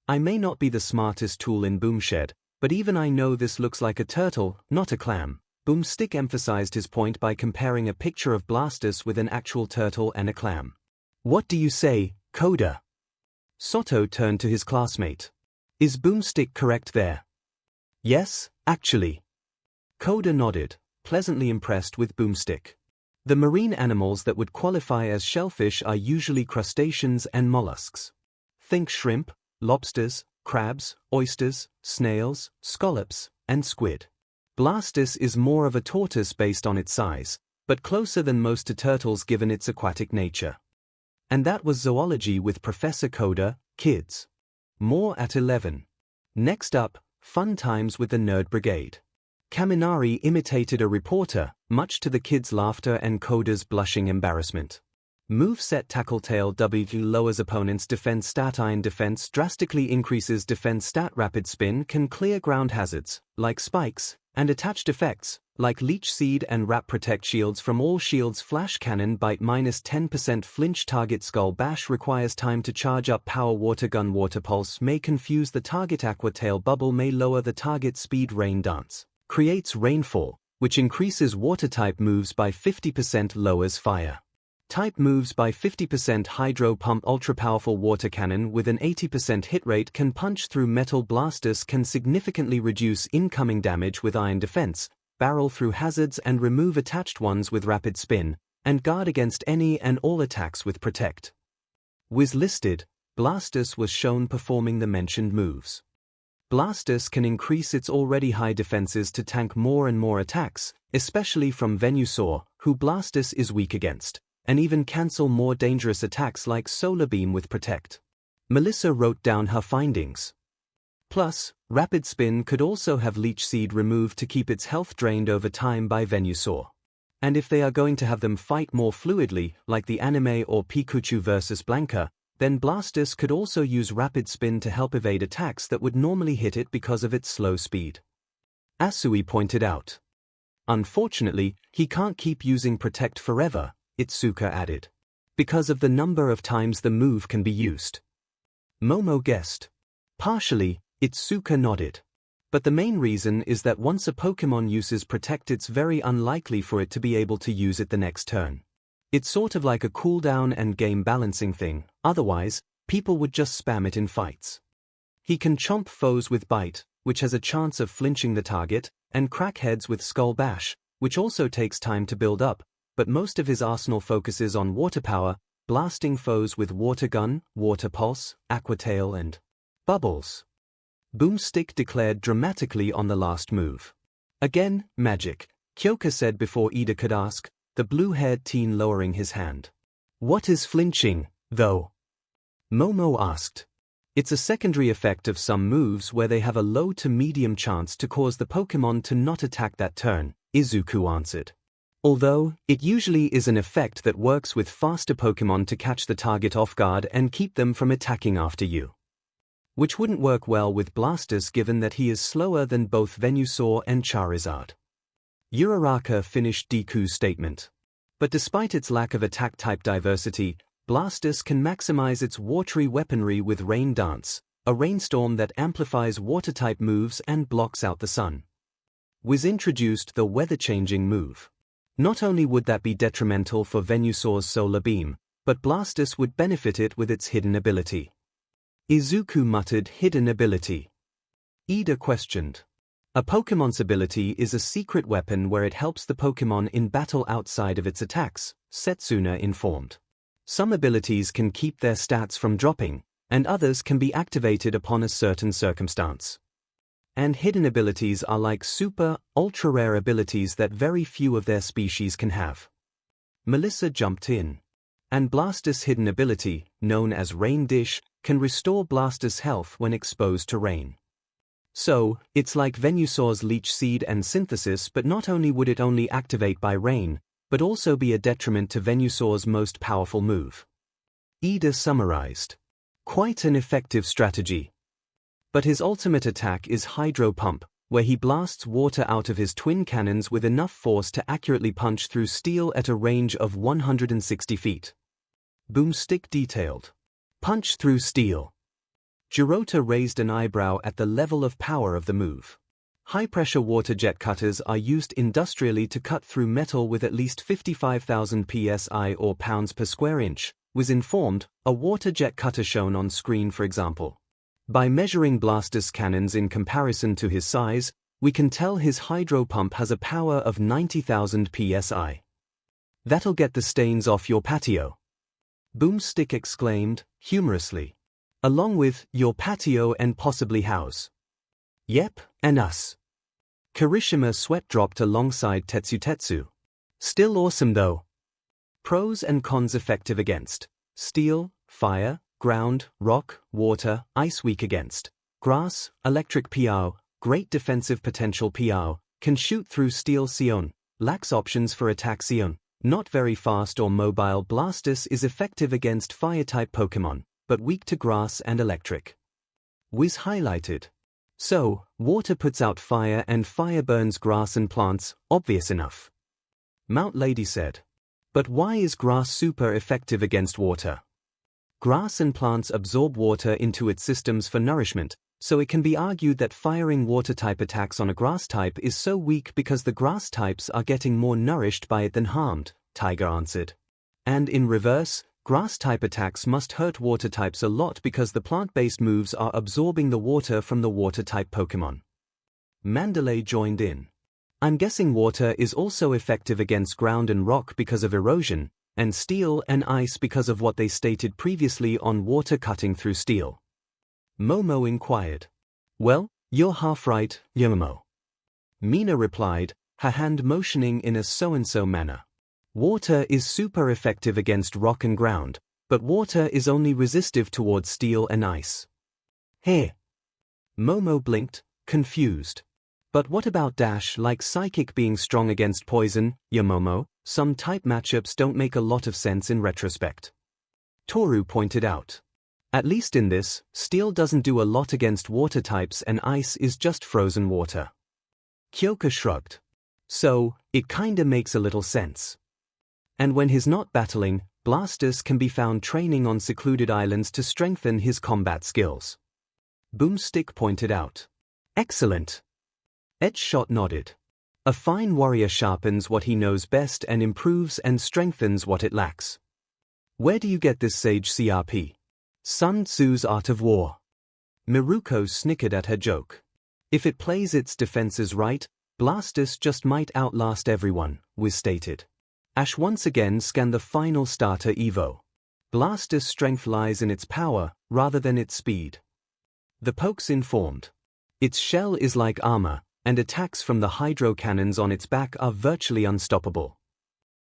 I may not be the smartest tool in Boomshed, but even I know this looks like a turtle, not a clam. Boomstick emphasized his point by comparing a picture of Blastoise with an actual turtle and a clam. What do you say, Koda? Soto turned to his classmate. Is Boomstick correct there? Yes, actually. Koda nodded, pleasantly impressed with Boomstick. The marine animals that would qualify as shellfish are usually crustaceans and mollusks. Think shrimp, lobsters, crabs, oysters, snails, scallops, and squid. Blastoise is more of a tortoise based on its size, but closer than most to turtles given its aquatic nature. And that was zoology with Professor Koda, kids. More at 11. Next up, fun times with the Nerd Brigade. Kaminari imitated a reporter, much to the kids' laughter and Koda's blushing embarrassment. Moveset Tackle-Tail W lowers opponent's defense stat. Iron defense drastically increases defense stat. Rapid Spin can clear ground hazards, like spikes, and attached effects, like Leech Seed and Wrap. Protect shields from all shields. Flash Cannon Bite -10% flinch. Target Skull Bash requires time to charge up. Power Water Gun Water Pulse may confuse the target. Aqua Tail Bubble may lower the target speed. Rain Dance creates rainfall, which increases water-type moves by 50%. Lowers fire. Type moves by 50%. Hydro Pump. Ultra-powerful water cannon with an 80% hit rate can punch through metal. Blastoise can significantly reduce incoming damage with iron defense, barrel through hazards and remove attached ones with rapid spin, and guard against any and all attacks with protect. Was listed, Blastoise was shown performing the mentioned moves. Blastoise can increase its already high defenses to tank more and more attacks, especially from Venusaur, who Blastoise is weak against, and even cancel more dangerous attacks like Solar Beam with Protect. Melissa wrote down her findings. Plus, Rapid Spin could also have Leech Seed removed to keep its health drained over time by Venusaur. And if they are going to have them fight more fluidly, like the anime or Pikachu vs. Blanca, then Blastoise could also use Rapid Spin to help evade attacks that would normally hit it because of its slow speed. Asui pointed out. Unfortunately, he can't keep using Protect forever, Itsuka added, because of the number of times the move can be used. Momo guessed. Partially, Itsuka nodded. But the main reason is that once a Pokémon uses Protect, it's very unlikely for it to be able to use it the next turn. It's sort of like a cooldown and game balancing thing, otherwise, people would just spam it in fights. He can chomp foes with Bite, which has a chance of flinching the target, and crack heads with Skull Bash, which also takes time to build up, but most of his arsenal focuses on water power, blasting foes with Water Gun, Water Pulse, Aqua Tail and Bubbles. Boomstick declared dramatically on the last move. Again, magic, Kyoka said before Ida could ask, the blue-haired teen lowering his hand. What is flinching, though? Momo asked. It's a secondary effect of some moves where they have a low to medium chance to cause the Pokémon to not attack that turn, Izuku answered. Although, it usually is an effect that works with faster Pokémon to catch the target off guard and keep them from attacking after you. Which wouldn't work well with Blastoise given that he is slower than both Venusaur and Charizard. Uraraka finished Deku's statement. But despite its lack of attack-type diversity, Blastoise can maximize its watery weaponry with Rain Dance, a rainstorm that amplifies water-type moves and blocks out the sun. Was introduced the weather-changing move. Not only would that be detrimental for Venusaur's Solar Beam, but Blastoise would benefit it with its hidden ability. Izuku muttered hidden ability. Ida questioned. A Pokémon's ability is a secret weapon where it helps the Pokémon in battle outside of its attacks, Setsuna informed. Some abilities can keep their stats from dropping, and others can be activated upon a certain circumstance. And hidden abilities are like super, ultra-rare abilities that very few of their species can have. Melissa jumped in. And Blastoise's hidden ability, known as Rain Dish, can restore Blastoise's health when exposed to rain. So, it's like Venusaur's Leech Seed and Synthesis, but not only would it only activate by rain, but also be a detriment to Venusaur's most powerful move. Ida summarized. Quite an effective strategy. But his ultimate attack is Hydro Pump, where he blasts water out of his twin cannons with enough force to accurately punch through steel at a range of 160 feet. Boomstick detailed. Punch through steel. Jirota raised an eyebrow at the level of power of the move. High-pressure water jet cutters are used industrially to cut through metal with at least 55,000 psi or pounds per square inch, was informed, a water jet cutter shown on screen for example. By measuring Blastoise cannons in comparison to his size, we can tell his Hydro Pump has a power of 90,000 psi. That'll get the stains off your patio. Boomstick exclaimed, humorously. Along with, your patio and possibly house. Yep, and us. Kirishima sweat dropped alongside Tetsu. Still awesome though. Pros and cons effective against. Steel, fire, ground, rock, water, ice weak against. Grass, electric Piao, great defensive potential Piao, can shoot through steel Sion, lacks options for attack Sion, not very fast or mobile. Blastoise is effective against fire-type Pokémon, but weak to grass and electric. Was highlighted. So, water puts out fire and fire burns grass and plants, obvious enough. Mount Lady said. But why is grass super effective against water? Grass and plants absorb water into its systems for nourishment, so it can be argued that firing water-type attacks on a grass type is so weak because the grass types are getting more nourished by it than harmed, Tiger answered. And in reverse, grass-type attacks must hurt water types a lot because the plant-based moves are absorbing the water from the water-type Pokémon. Mandalay joined in. I'm guessing water is also effective against ground and rock because of erosion, and steel and ice because of what they stated previously on water cutting through steel. Momo inquired. Well, you're half right, Yomomo. Mina replied, her hand motioning in a so-and-so manner. Water is super effective against rock and ground, but water is only resistive towards steel and ice. Hey. Momo blinked, confused. But what about Dash like Psychic being strong against poison, Yomomo? Some type matchups don't make a lot of sense in retrospect. Toru pointed out. At least in this, steel doesn't do a lot against water types and ice is just frozen water. Kyoka shrugged. So, it kinda makes a little sense. And when he's not battling, Blastoise can be found training on secluded islands to strengthen his combat skills. Boomstick pointed out. Excellent. 𝐻𝐻𝐿 nodded. A fine warrior sharpens what he knows best and improves and strengthens what it lacks. Where do you get this sage CRP? Sun Tzu's Art of War. Miruko snickered at her joke. If it plays its defenses right, Blastoise just might outlast everyone, Wiz stated. Ash once again scanned the final starter Evo. Blastouse's strength lies in its power, rather than its speed. The Pokes informed. Its shell is like armor, and attacks from the hydro cannons on its back are virtually unstoppable.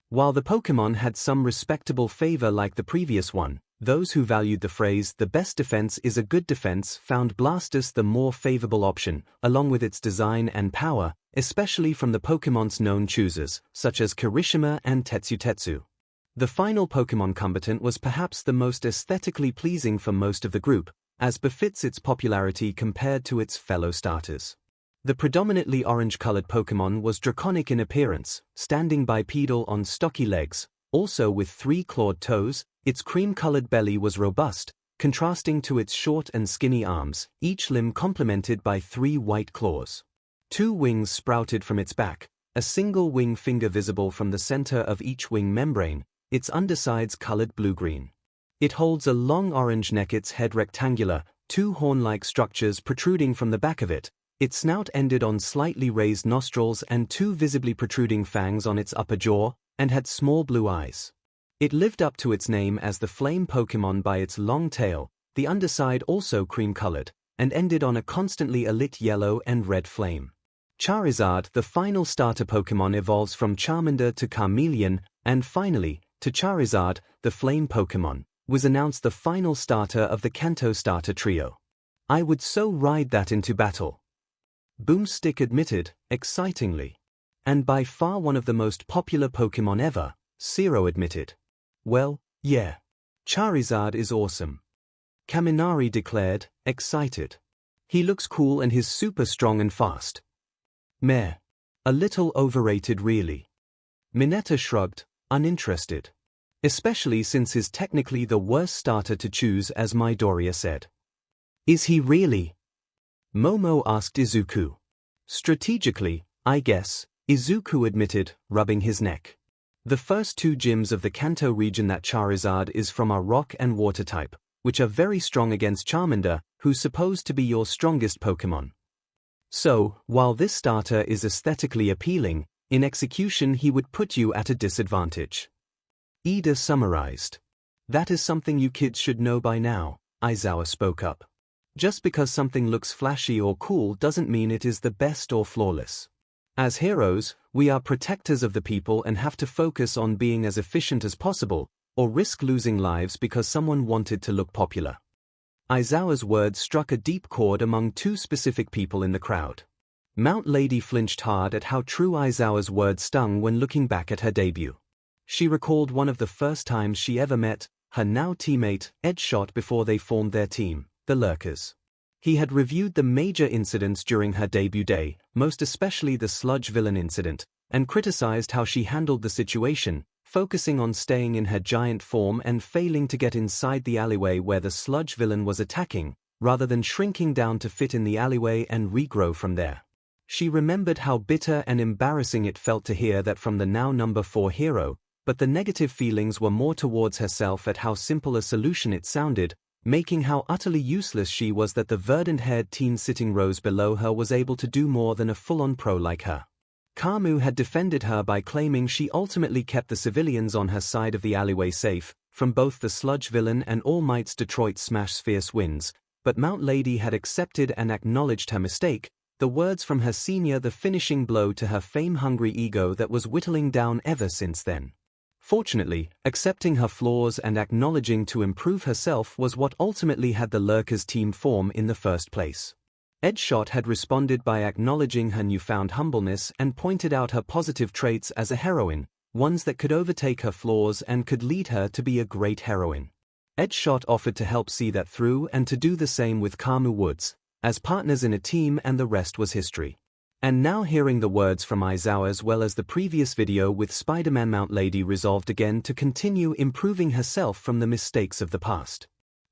While the Pokémon had some respectable favor like the previous one, those who valued the phrase, the best defense is a good defense, found Blastoise the more favorable option, along with its design and power, especially from the Pokémon's known choosers, such as Kirishima and Tetsu. The final Pokémon combatant was perhaps the most aesthetically pleasing for most of the group, as befits its popularity compared to its fellow starters. The predominantly orange-colored Pokémon was draconic in appearance, standing bipedal on stocky legs, also with 3 clawed toes. Its cream-colored belly was robust, contrasting to its short and skinny arms, each limb complemented by 3 white claws. 2 wings sprouted from its back, a single wing finger visible from the center of each wing membrane, its undersides colored blue-green. It holds a long orange neck, its head rectangular, 2 horn-like structures protruding from the back of it. Its snout ended on slightly raised nostrils and 2 visibly protruding fangs on its upper jaw, and had small blue eyes. It lived up to its name as the flame Pokémon by its long tail, the underside also cream-colored, and ended on a constantly alit yellow and red flame. Charizard, the final starter Pokémon, evolves from Charmander to Charmeleon, and finally, to Charizard, the flame Pokémon, was announced the final starter of the Kanto starter trio. I would so ride that into battle. Boomstick admitted, excitingly. And by far one of the most popular Pokémon ever, Zero admitted. Well, yeah. Charizard is awesome. Kaminari declared, excited. He looks cool and he's super strong and fast. Meh. A little overrated really. Mineta shrugged, uninterested. Especially since he's technically the worst starter to choose, as Midoriya said. Is he really? Momo asked Izuku. Strategically, I guess, Izuku admitted, rubbing his neck. The first 2 gyms of the Kanto region that Charizard is from are rock and water type, which are very strong against Charmander, who's supposed to be your strongest Pokémon. So, while this starter is aesthetically appealing, in execution he would put you at a disadvantage. Ida summarized. That is something you kids should know by now, Aizawa spoke up. Just because something looks flashy or cool doesn't mean it is the best or flawless. As heroes, we are protectors of the people and have to focus on being as efficient as possible, or risk losing lives because someone wanted to look popular. Aizawa's words struck a deep chord among 2 specific people in the crowd. Mount Lady flinched hard at how true Aizawa's words stung when looking back at her debut. She recalled one of the first times she ever met her now teammate, 𝐻𝐻𝐿, before they formed their team, the Lurkers. He had reviewed the major incidents during her debut day, most especially the sludge villain incident, and criticized how she handled the situation, focusing on staying in her giant form and failing to get inside the alleyway where the sludge villain was attacking, rather than shrinking down to fit in the alleyway and regrow from there. She remembered how bitter and embarrassing it felt to hear that from the now number 4 hero, but the negative feelings were more towards herself at how simple a solution it sounded, making how utterly useless she was that the verdant-haired teen sitting rows below her was able to do more than a full-on pro like her. 𝐭𝐸𝐲 had defended her by claiming she ultimately kept the civilians on her side of the alleyway safe, from both the sludge villain and All Might's Detroit Smash's fierce winds, but Mount Lady had accepted and acknowledged her mistake, the words from her senior the finishing blow to her fame-hungry ego that was whittling down ever since then. Fortunately, accepting her flaws and acknowledging to improve herself was what ultimately had the Lurkers team form in the first place. 𝐻𝐻𝐿 had responded by acknowledging her newfound humbleness and pointed out her positive traits as a heroine, ones that could overtake her flaws and could lead her to be a great heroine. 𝐻𝐻𝐿 offered to help see that through and to do the same with 𝐭𝐸𝐲 Woods, as partners in a team, and the rest was history. And now hearing the words from 𝐒𝐻𝐿 as well as the previous video with Spider-Man, Mount Lady resolved again to continue improving herself from the mistakes of the past.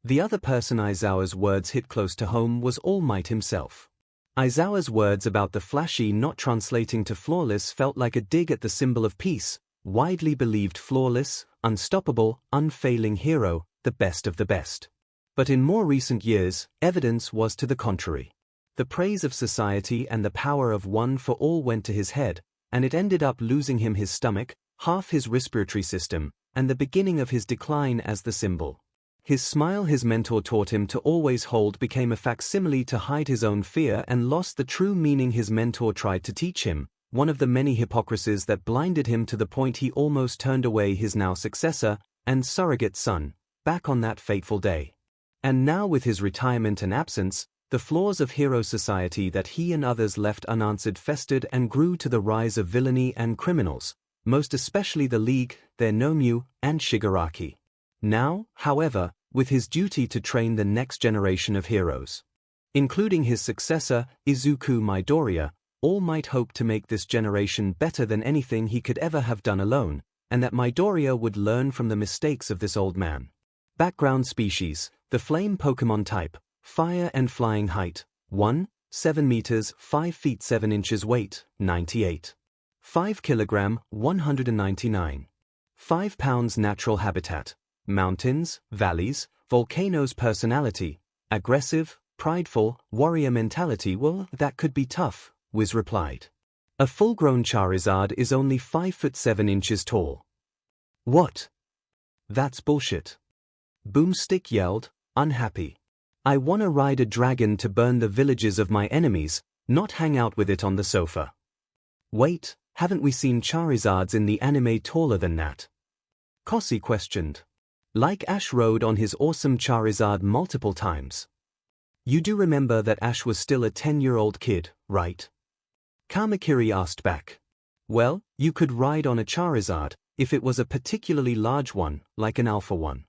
The other person 𝐒𝐻𝐿's words hit close to home was All Might himself. 𝐒𝐻𝐿's words about the flashy not translating to flawless felt like a dig at the symbol of peace, widely believed flawless, unstoppable, unfailing hero, the best of the best. But in more recent years, evidence was to the contrary. The praise of society and the power of one for all went to his head, and it ended up losing him his stomach, half his respiratory system, and the beginning of his decline as the symbol. His smile his mentor taught him to always hold became a facsimile to hide his own fear and lost the true meaning his mentor tried to teach him, one of the many hypocrisies that blinded him to the point he almost turned away his now successor and surrogate son, back on that fateful day. And now with his retirement and absence, the flaws of hero society that he and others left unanswered festered and grew to the rise of villainy and criminals, most especially the League, their Nomu, and Shigaraki. Now, however, with his duty to train the next generation of heroes, including his successor, Izuku Midoriya, All Might hoped to make this generation better than anything he could ever have done alone, and that Midoriya would learn from the mistakes of this old man. Background species: the flame Pokemon type, fire and flying height, 1, 7 meters, 5 feet 7 inches weight, 98. 5 kilogram, 199. 5 pounds natural habitat, mountains, valleys, volcanoes. Personality: aggressive, prideful, warrior mentality. Well, that could be tough, Wiz replied. A full-grown Charizard is only 5 foot 7 inches tall. What? That's bullshit. Boomstick yelled, unhappy. I wanna ride a dragon to burn the villages of my enemies, not hang out with it on the sofa. Wait, haven't we seen Charizards in the anime taller than that? 𝐭𝐸𝐲 questioned. Like Ash rode on his awesome Charizard multiple times. You do remember that Ash was still a 10-year-old kid, right? Kamakiri asked back. Well, you could ride on a Charizard, if it was a particularly large one, like an alpha one.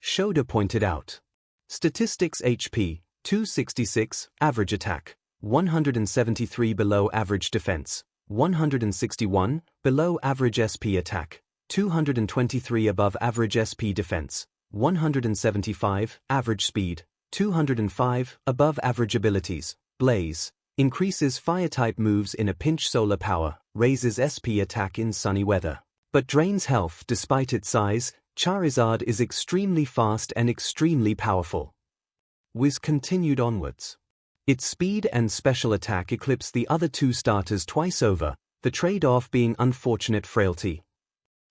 Shoda pointed out. Statistics: HP, 266, average attack, 173 below average defense, 161, below average SP attack, 223 above average SP defense, 175, average speed, 205, above average abilities. Blaze, increases fire-type moves in a pinch. Solar power, raises SP attack in sunny weather, but drains health. Despite its size, Charizard is extremely fast and extremely powerful. Wiz continued onwards. Its speed and special attack eclipse the other two starters twice over, the trade-off being unfortunate frailty.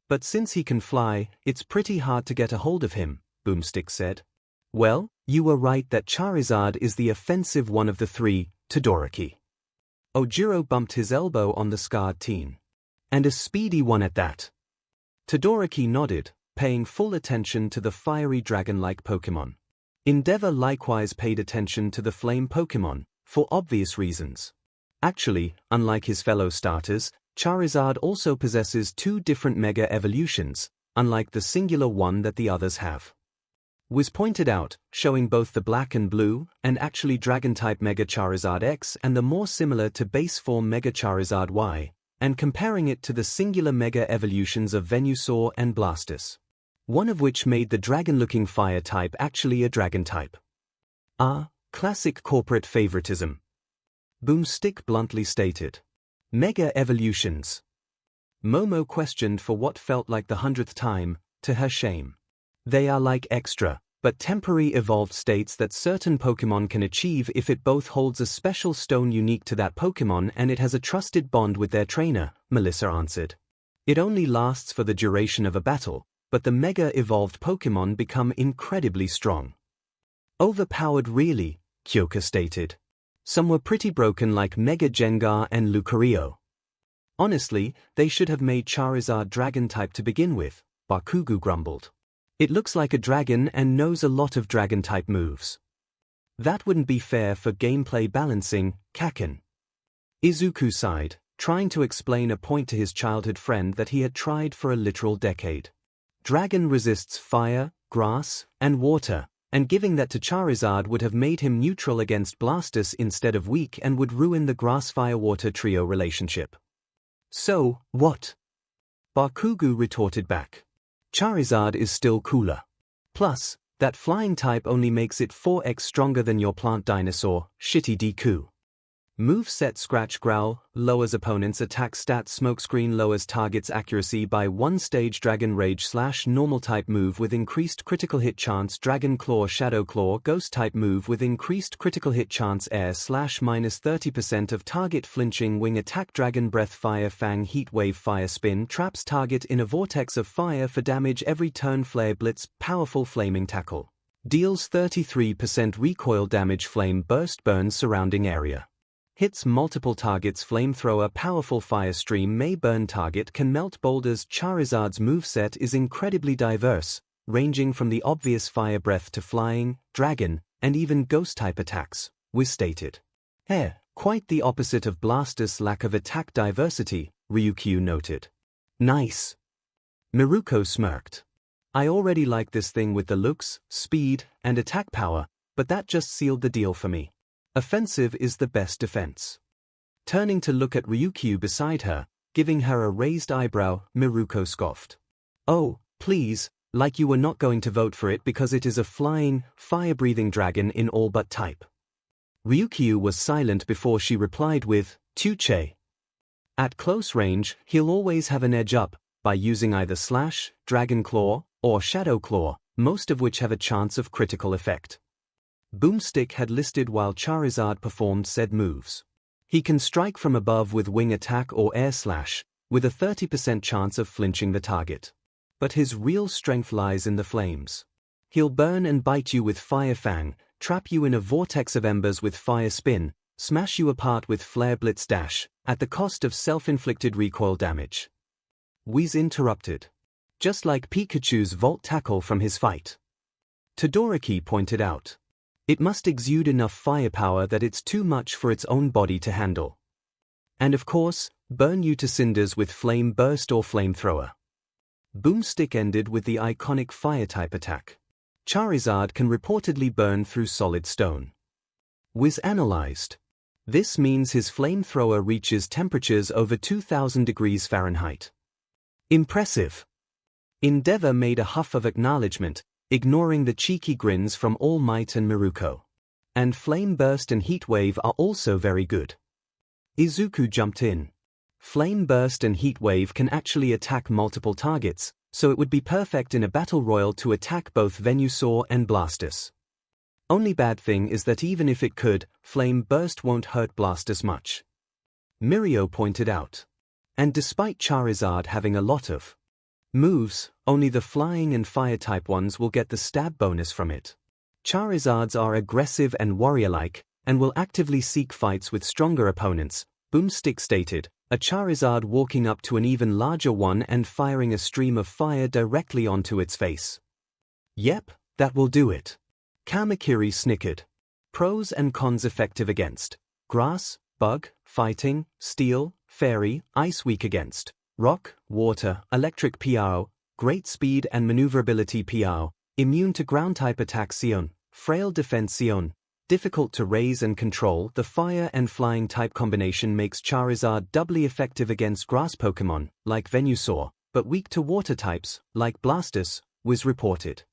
But since he can fly, it's pretty hard to get a hold of him, Boomstick said. Well, you were right that Charizard is the offensive one of the three, Todoroki. Ojiro bumped his elbow on the scarred teen. And a speedy one at that. Todoroki nodded, paying full attention to the fiery dragon-like Pokemon. Endeavor likewise paid attention to the flame Pokemon, for obvious reasons. Actually, unlike his fellow starters, Charizard also possesses two different Mega Evolutions, unlike the singular one that the others have. Wiz pointed out, showing both the black and blue, and actually Dragon-type Mega Charizard X and the more similar to base form Mega Charizard Y, and comparing it to the singular Mega Evolutions of Venusaur and Blastoise. One of which made the dragon-looking fire type actually a dragon type. Classic corporate favoritism. Boomstick bluntly stated. Mega Evolutions. Momo questioned for what felt like the 100th time, to her shame. They are like extra, but temporary evolved states that certain Pokémon can achieve if it both holds a special stone unique to that Pokémon and it has a trusted bond with their trainer, Melissa answered. It only lasts for the duration of a battle, but the mega-evolved Pokémon become incredibly strong. Overpowered really, Kyoka stated. Some were pretty broken like Mega Gengar and Lucario. Honestly, they should have made Charizard Dragon-type to begin with, Bakugu grumbled. It looks like a dragon and knows a lot of Dragon-type moves. That wouldn't be fair for gameplay balancing, Kaken. Izuku sighed, trying to explain a point to his childhood friend that he had tried for a literal decade. Dragon resists fire, grass, and water, and giving that to Charizard would have made him neutral against Blastoise instead of weak and would ruin the grass-fire-water trio relationship. So, what? Bakugu retorted back. Charizard is still cooler. Plus, that flying type only makes it 4x stronger than your plant dinosaur, shitty Deku. Moveset Scratch Growl, lowers opponent's attack stat. Smokescreen lowers target's accuracy by 1 stage. Dragon Rage / normal type move with increased critical hit chance. Dragon Claw Shadow Claw ghost type move with increased critical hit chance. Air / -30% of target flinching wing attack. Dragon Breath Fire Fang Heat Wave Fire Spin traps target in a vortex of fire for damage every turn. Flare Blitz Powerful Flaming Tackle deals 33% recoil damage. Flame Burst burns surrounding area. Hits multiple targets. Flamethrower Powerful Fire Stream may burn target, can melt boulders. Charizard's moveset is incredibly diverse, ranging from the obvious Fire Breath to flying, dragon, and even ghost-type attacks, Wiz stated. Quite the opposite of Blastoise' lack of attack diversity, Ryukyu noted. Nice. Miruko smirked. I already like this thing with the looks, speed, and attack power, but that just sealed the deal for me. Offensive is the best defense. Turning to look at Ryukyu beside her, giving her a raised eyebrow, Miruko scoffed. Oh, please, like you were not going to vote for it because it is a flying, fire-breathing dragon in all but type. Ryukyu was silent before she replied with, Tuche. At close range, he'll always have an edge up, by using either Slash, Dragon Claw, or Shadow Claw, most of which have a chance of critical effect. Boomstick had listed while Charizard performed said moves. He can strike from above with wing attack or air slash, with a 30% chance of flinching the target. But his real strength lies in the flames. He'll burn and bite you with Fire Fang, trap you in a vortex of embers with Fire Spin, smash you apart with Flare Blitz Dash, at the cost of self-inflicted recoil damage. Whis interrupted. Just like Pikachu's Volt Tackle from his fight. Todoroki pointed out. It must exude enough firepower that it's too much for its own body to handle. And of course, burn you to cinders with Flame Burst or Flamethrower. Boomstick ended with the iconic Fire-type attack. Charizard can reportedly burn through solid stone. Wiz analyzed. This means his Flamethrower reaches temperatures over 2000 degrees Fahrenheit. Impressive. Endeavor made a huff of acknowledgement, ignoring the cheeky grins from All Might and Miruko. And Flame Burst and Heat Wave are also very good. Izuku jumped in. Flame Burst and Heat Wave can actually attack multiple targets, so it would be perfect in a battle royal to attack both Venusaur and Blastoise. Only bad thing is that even if it could, Flame Burst won't hurt Blastoise much. Mirio pointed out. And despite Charizard having a lot of moves, only the flying and fire-type ones will get the stab bonus from it. Charizards are aggressive and warrior-like, and will actively seek fights with stronger opponents, Boomstick stated, a Charizard walking up to an even larger one and firing a stream of fire directly onto its face. Yep, that will do it. Kamakiri snickered. Pros and cons effective against grass, bug, fighting, steel, fairy, ice weak against rock, water, electric PO, great speed and maneuverability PO, immune to ground-type attack Sion, frail defense Sion, difficult to raise and control. The fire and flying type combination makes Charizard doubly effective against grass Pokemon, like Venusaur, but weak to water types, like Blastoise, was reported.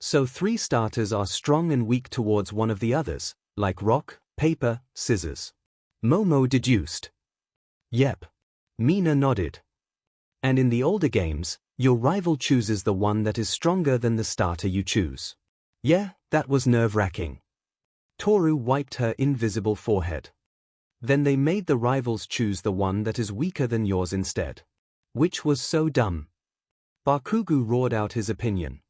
So 3 starters are strong and weak towards one of the others, like rock, paper, scissors. Momo deduced. Yep. Mina nodded, And in the older games, your rival chooses the one that is stronger than the starter you choose. Yeah, that was nerve-wracking. Toru wiped her invisible forehead. Then they made the rivals choose the one that is weaker than yours instead. Which was so dumb. Bakugo roared out his opinion.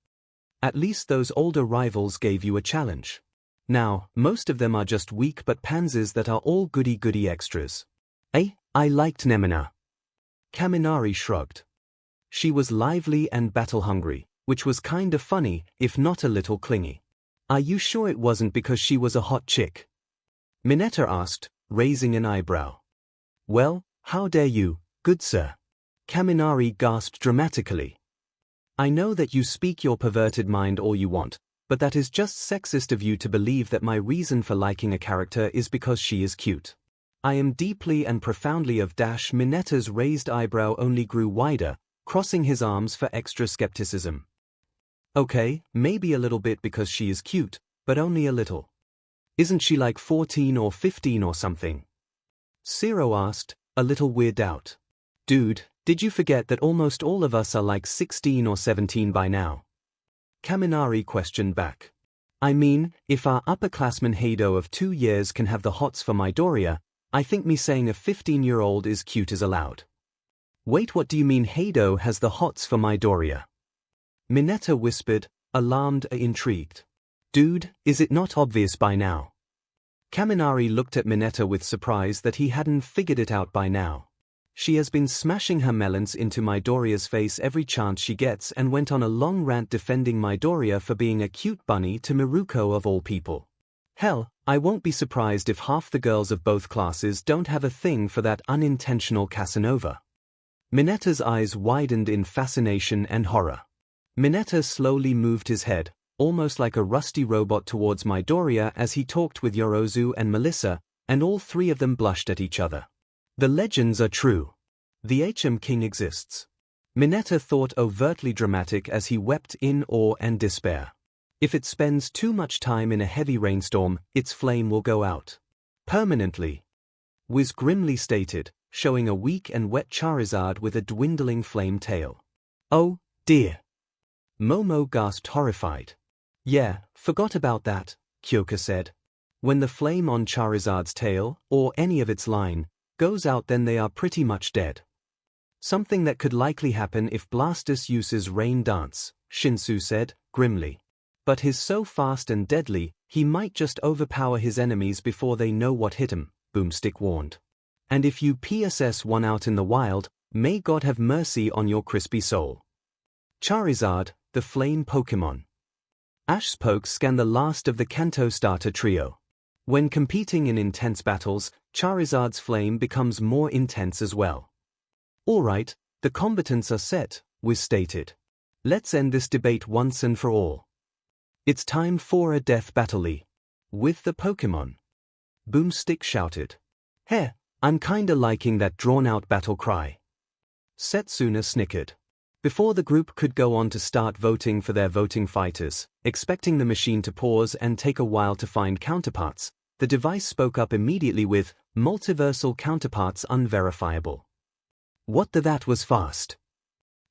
At least those older rivals gave you a challenge. Now, most of them are just weak but pansies that are all goody-goody extras. I liked Nemina. Kaminari shrugged. She was lively and battle-hungry, which was kind of funny, if not a little clingy. Are you sure it wasn't because she was a hot chick? Mineta asked, raising an eyebrow. Well, how dare you, good sir? Kaminari gasped dramatically. I know that you speak your perverted mind all you want, but that is just sexist of you to believe that my reason for liking a character is because she is cute. I am deeply and profoundly of Mineta's raised eyebrow only grew wider, crossing his arms for extra skepticism. Okay, maybe a little bit because she is cute, but only a little. Isn't she like 14 or 15 or something? Zero asked, a little weirded out. Dude, did you forget that almost all of us are like 16 or 17 by now? Kaminari questioned back. I mean, if our upperclassman Heido of 2 years can have the hots for Midoriya, I think me saying a 15-year-old is cute is allowed. Wait, what do you mean Heido has the hots for Midoriya? Mineta whispered, alarmed and intrigued. Dude, is it not obvious by now? Kaminari looked at Mineta with surprise that he hadn't figured it out by now. She has been smashing her melons into Midoriya's face every chance she gets and went on a long rant defending Midoriya for being a cute bunny to Miruko of all people. Hell, I won't be surprised if half the girls of both classes don't have a thing for that unintentional Casanova. Mineta's eyes widened in fascination and horror. Mineta slowly moved his head, almost like a rusty robot towards Midoriya as he talked with Yorozu and Melissa, and all three of them blushed at each other. The legends are true. The 𝐒𝐻 King exists. Mineta thought overtly dramatic as he wept in awe and despair. If it spends too much time in a heavy rainstorm, its flame will go out. Permanently. Wiz grimly stated, showing a weak and wet Charizard with a dwindling flame tail. Oh, dear. Momo gasped horrified. Yeah, forgot about that, Kyoka said. When the flame on Charizard's tail, or any of its line, goes out then they are pretty much dead. Something that could likely happen if Blastoise uses Rain Dance, Shinsu said, grimly. But he's so fast and deadly, he might just overpower his enemies before they know what hit him, Boomstick warned. And if you PSS one out in the wild, may God have mercy on your crispy soul. Charizard, the flame Pokemon. Ash's Poke scanned the last of the Kanto starter trio. When competing in intense battles, Charizard's flame becomes more intense as well. Alright, the combatants are set, Wiz stated. Let's end this debate once and for all. It's time for a death battle with the Pokemon. Boomstick shouted. Heh, I'm kinda liking that drawn-out battle cry. Setsuna snickered. Before the group could go on to start voting for their voting fighters, expecting the machine to pause and take a while to find counterparts, the device spoke up immediately with, multiversal counterparts unverifiable. What that was fast.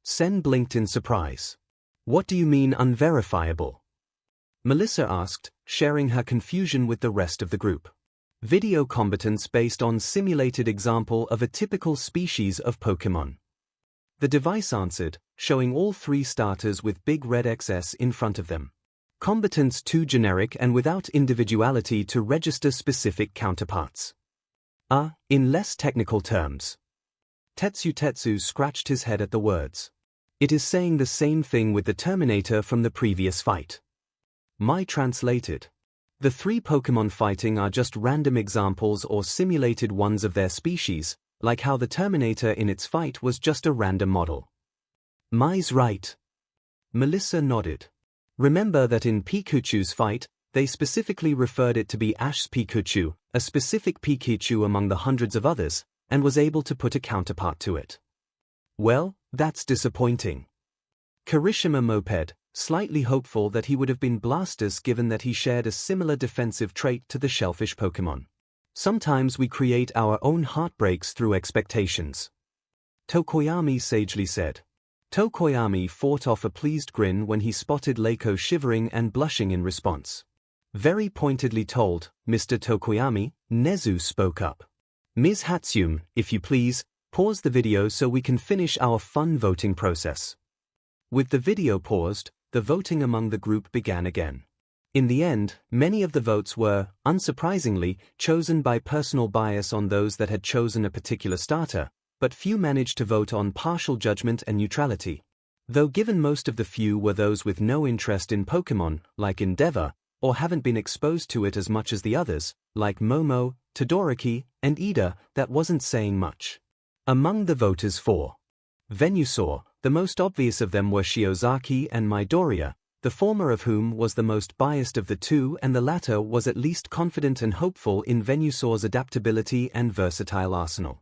Sen blinked in surprise. What do you mean unverifiable? Melissa asked, sharing her confusion with the rest of the group. Video combatants based on simulated example of a typical species of Pokemon. The device answered, showing all three starters with big red XS in front of them. Combatants too generic and without individuality to register specific counterparts. In less technical terms. Tetsu scratched his head at the words. It is saying the same thing with the Terminator from the previous fight. My translated. The three Pokemon fighting are just random examples or simulated ones of their species, like how the Terminator in its fight was just a random model. My's right. Melissa nodded. Remember that in Pikachu's fight, they specifically referred it to be Ash's Pikachu, a specific Pikachu among the hundreds of others, and was able to put a counterpart to it. Well, that's disappointing. Kirishima Moped, slightly hopeful that he would have been Blastoise given that he shared a similar defensive trait to the shellfish Pokemon. Sometimes we create our own heartbreaks through expectations. 𝐿 sagely said. 𝐿 fought off a pleased grin when he spotted 𝐿𝐭 shivering and blushing in response. Very pointedly told, Mr. 𝐿, Nezu spoke up. Ms. Hatsune, if you please, pause the video so we can finish our fun voting process. With the video paused, the voting among the group began again. In the end, many of the votes were, unsurprisingly, chosen by personal bias on those that had chosen a particular starter, but few managed to vote on partial judgment and neutrality. Though given most of the few were those with no interest in Pokemon, like Endeavor, or haven't been exposed to it as much as the others, like Momo, Todoroki, and Ida, that wasn't saying much. Among the voters for Venusaur, the most obvious of them were Shiozaki and Midoriya, the former of whom was the most biased of the two and the latter was at least confident and hopeful in Venusaur's adaptability and versatile arsenal.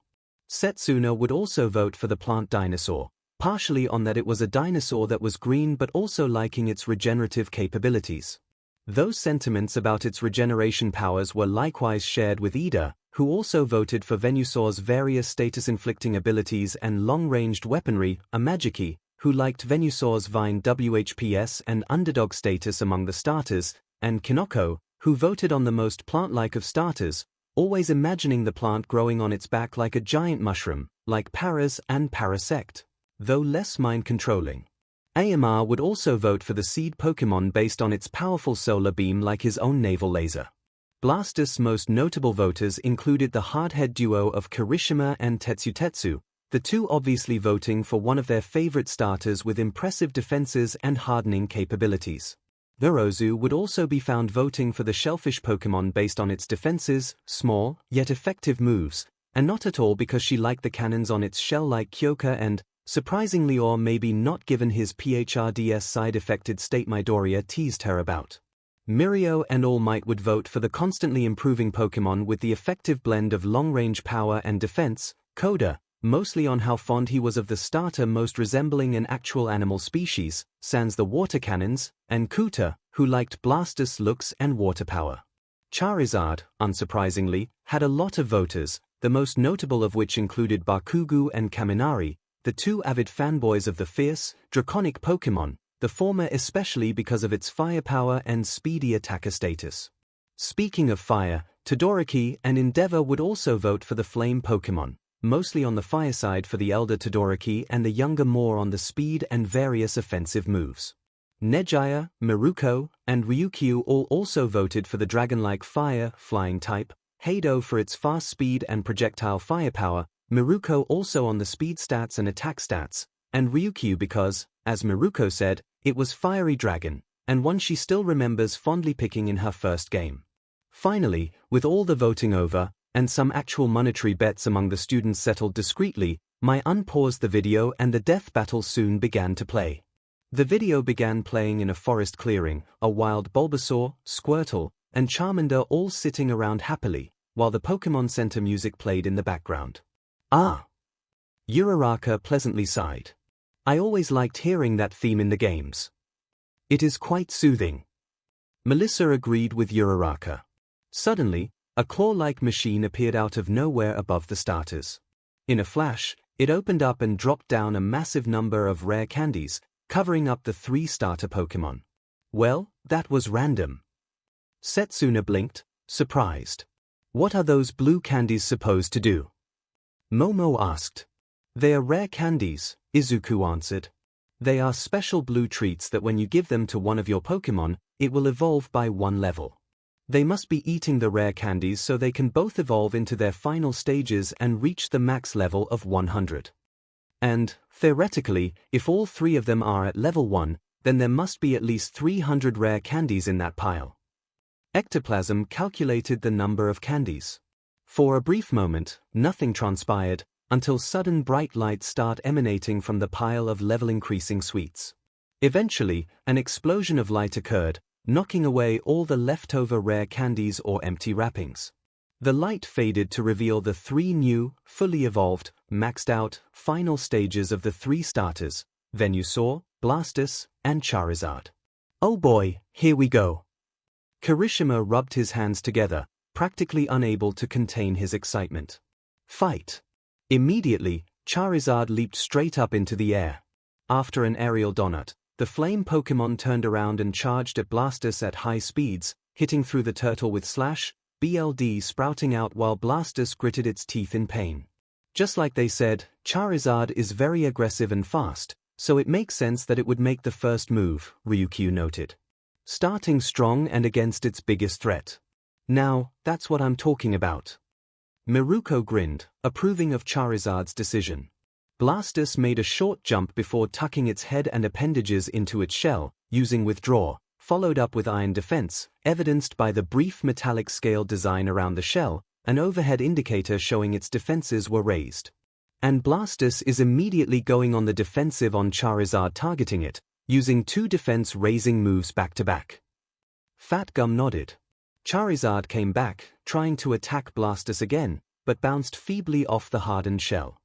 Setsuna would also vote for the plant dinosaur, partially on that it was a dinosaur that was green but also liking its regenerative capabilities. Those sentiments about its regeneration powers were likewise shared with Ida, who also voted for Venusaur's various status-inflicting abilities and long-ranged weaponry, Amagiki, who liked Venusaur's Vine WHPS and underdog status among the starters, and Kinoko, who voted on the most plant-like of starters, always imagining the plant growing on its back like a giant mushroom, like Paras and Parasect, though less mind-controlling. AMR would also vote for the seed Pokemon based on its powerful solar beam like his own naval laser. Blastoise' most notable voters included the hardhead duo of Kirishima and Tetsu, the two obviously voting for one of their favorite starters with impressive defenses and hardening capabilities. Urozu would also be found voting for the shellfish Pokemon based on its defenses, small, yet effective moves, and not at all because she liked the cannons on its shell-like Kyoka and, surprisingly or maybe not given his PHRDS side-effected state Midoriya teased her about. Mirio and All Might would vote for the constantly improving Pokemon with the effective blend of long-range power and defense, Koda, mostly on how fond he was of the starter most resembling an actual animal species, sans the water cannons, and Kuta, who liked Blastoise looks and water power. Charizard, unsurprisingly, had a lot of voters, the most notable of which included Bakugo and Kaminari, the two avid fanboys of the fierce, draconic Pokemon, the former especially because of its firepower and speedy attacker status. Speaking of fire, Todoroki and Endeavor would also vote for the flame Pokemon, mostly on the fire side for the elder Todoroki and the younger more on the speed and various offensive moves. Nejaya, Miruko, and Ryukyu all also voted for the dragon-like fire, flying type, Heido for its fast speed and projectile firepower, Miruko also on the speed stats and attack stats, and Ryukyu because, as Miruko said, it was Fiery Dragon, and one she still remembers fondly picking in her first game. Finally, with all the voting over, and some actual monetary bets among the students settled discreetly, I unpaused the video and the death battle soon began to play. The video began playing in a forest clearing, a wild Bulbasaur, Squirtle, and Charmander all sitting around happily, while the Pokemon Center music played in the background. Ah! Uraraka pleasantly sighed. I always liked hearing that theme in the games. It is quite soothing. Melissa agreed with Uraraka. Suddenly, a claw-like machine appeared out of nowhere above the starters. In a flash, it opened up and dropped down a massive number of rare candies, covering up the 3 starter Pokemon. Well, that was random. Setsuna blinked, surprised. What are those blue candies supposed to do? Momo asked. They are rare candies, Izuku answered. They are special blue treats that when you give them to one of your Pokemon, it will evolve by 1 level. They must be eating the rare candies so they can both evolve into their final stages and reach the max level of 100. And, theoretically, if all 3 of them are at level 1, then there must be at least 300 rare candies in that pile. Ectoplasm calculated the number of candies. For a brief moment, nothing transpired, until sudden bright lights start emanating from the pile of level-increasing sweets. Eventually, an explosion of light occurred, knocking away all the leftover rare candies or empty wrappings. The light faded to reveal the 3 new, fully evolved, maxed-out, final stages of the 3 starters, Venusaur, Blastoise, and Charizard. Oh boy, here we go. Kirishima rubbed his hands together, practically unable to contain his excitement. Fight! Immediately, Charizard leaped straight up into the air. After an aerial donut, the flame Pokémon turned around and charged at Blastoise at high speeds, hitting through the turtle with Slash, BLD sprouting out while Blastoise gritted its teeth in pain. Just like they said, Charizard is very aggressive and fast, so it makes sense that it would make the first move, Ryukyu noted. Starting strong and against its biggest threat. Now, that's what I'm talking about. Miruko grinned, approving of Charizard's decision. Blastoise made a short jump before tucking its head and appendages into its shell, using Withdraw, followed up with Iron Defense, evidenced by the brief metallic scale design around the shell, an overhead indicator showing its defenses were raised. And Blastoise is immediately going on the defensive on Charizard, targeting it, using 2 defense-raising moves back-to-back. Fat Gum nodded. Charizard came back, trying to attack Blastoise again, but bounced feebly off the hardened shell.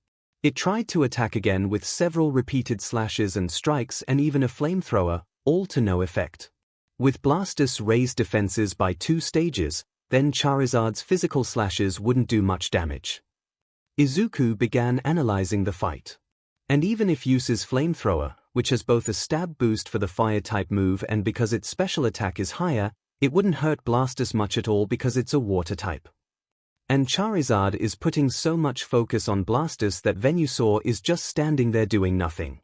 It tried to attack again with several repeated slashes and strikes and even a flamethrower, all to no effect. With Blastoise raised defenses by 2 stages, then Charizard's physical slashes wouldn't do much damage. Izuku began analyzing the fight. And even if uses Flamethrower, which has both a stab boost for the fire-type move and because its special attack is higher, it wouldn't hurt Blastoise much at all because it's a water-type. And Charizard is putting so much focus on Blastoise that Venusaur is just standing there doing nothing.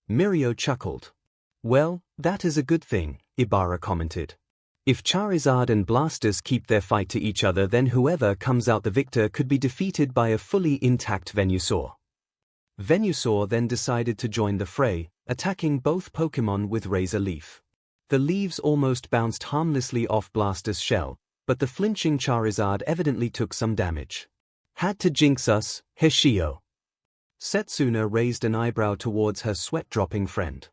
Mirio chuckled. Well, that is a good thing, Ibarra commented. If Charizard and Blastoise keep their fight to each other, then whoever comes out the victor could be defeated by a fully intact Venusaur. Venusaur then decided to join the fray, attacking both Pokémon with Razor Leaf. The leaves almost bounced harmlessly off Blastoise's shell, but the flinching Charizard evidently took some damage. Had to jinx us, Hishio. Setsuna raised an eyebrow towards her sweat-dropping friend.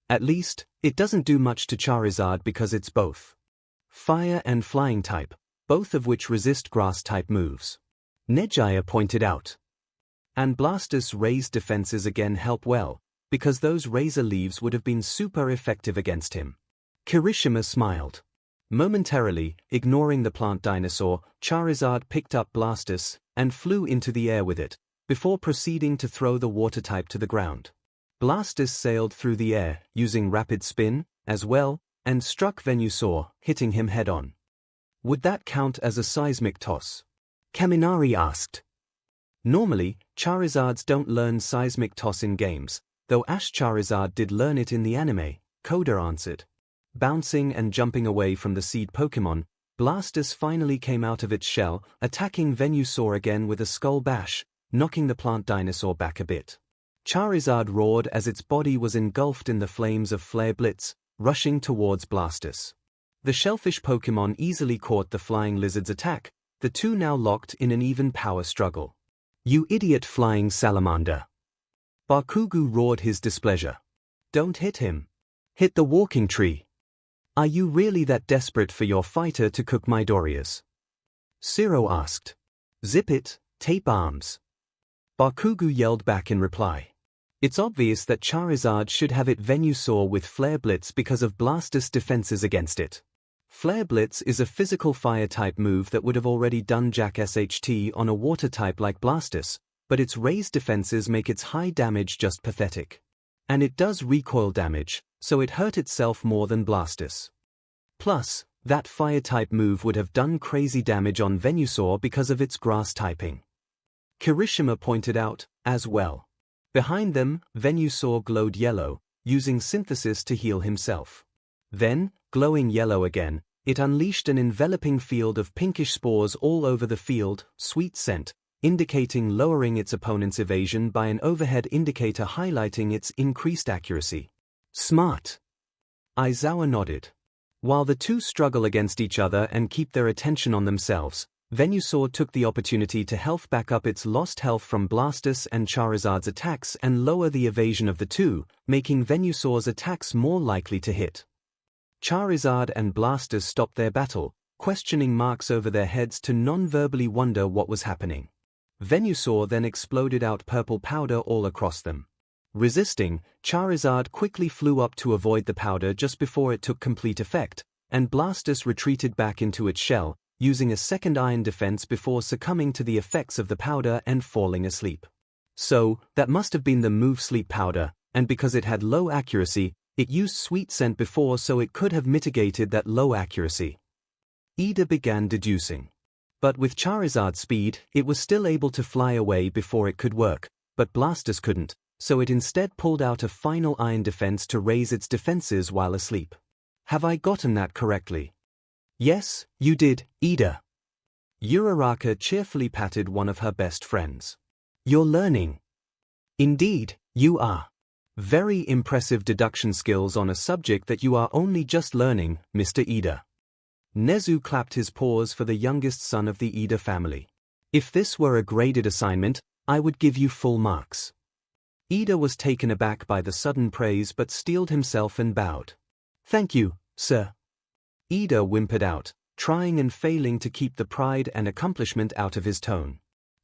At least, it doesn't do much to Charizard because it's both fire and flying type, both of which resist grass-type moves. Nejaya pointed out. And Blastoise raised defenses again help well, because those razor leaves would have been super effective against him. Kirishima smiled. Momentarily, ignoring the plant dinosaur, Charizard picked up Blastoise and flew into the air with it, before proceeding to throw the water type to the ground. Blastoise sailed through the air, using Rapid Spin, as well, and struck Venusaur, hitting him head-on. Would that count as a seismic toss? Kaminari asked. Normally, Charizards don't learn seismic toss in games, though Ash Charizard did learn it in the anime, Koda answered. Bouncing and jumping away from the seed Pokémon, Blastoise finally came out of its shell, attacking Venusaur again with a Skull Bash, knocking the plant dinosaur back a bit. Charizard roared as its body was engulfed in the flames of Flare Blitz, rushing towards Blastoise. The shellfish Pokémon easily caught the flying lizard's attack, the two now locked in an even power struggle. You idiot flying salamander! Bakugu roared his displeasure. Don't hit him. Hit the walking tree. Are you really that desperate for your fighter to cook Midoriyas? Siro asked. Zip it, tape arms. Bakugu yelled back in reply. It's obvious that Charizard should have it Venusaur with Flare Blitz because of Blastoise defenses against it. Flare Blitz is a physical fire-type move that would have already done Jack SHT on a water-type like Blastoise, but its raised defenses make its high damage just pathetic. And it does recoil damage, so it hurt itself more than Blastoise. Plus, that fire-type move would have done crazy damage on Venusaur because of its grass typing. Kirishima pointed out, as well. Behind them, Venusaur glowed yellow, using synthesis to heal himself. Then, glowing yellow again, it unleashed an enveloping field of pinkish spores all over the field, sweet scent, indicating lowering its opponent's evasion by an overhead indicator highlighting its increased accuracy. Smart. Aizawa nodded. While the two struggle against each other and keep their attention on themselves, Venusaur took the opportunity to health back up its lost health from Blastoise and Charizard's attacks and lower the evasion of the two, making Venusaur's attacks more likely to hit. Charizard and Blastoise stopped their battle, questioning marks over their heads to non-verbally wonder what was happening. Venusaur then exploded out purple powder all across them. Resisting, Charizard quickly flew up to avoid the powder just before it took complete effect, and Blastoise retreated back into its shell, using a second iron defense before succumbing to the effects of the powder and falling asleep. So, that must have been the move sleep powder, and because it had low accuracy, it used sweet scent before, so it could have mitigated that low accuracy. Ida began deducing. But with Charizard's speed, it was still able to fly away before it could work, but Blastoise couldn't, so it instead pulled out a final iron defense to raise its defenses while asleep. Have I gotten that correctly? Yes, you did, Ida. Uraraka cheerfully patted one of her best friends. You're learning. Indeed, you are. Very impressive deduction skills on a subject that you are only just learning, Mr. Ida. Nezu clapped his paws for the youngest son of the Ida family. If this were a graded assignment, I would give you full marks. Ida was taken aback by the sudden praise but steeled himself and bowed. Thank you, sir. Ida whimpered out, trying and failing to keep the pride and accomplishment out of his tone.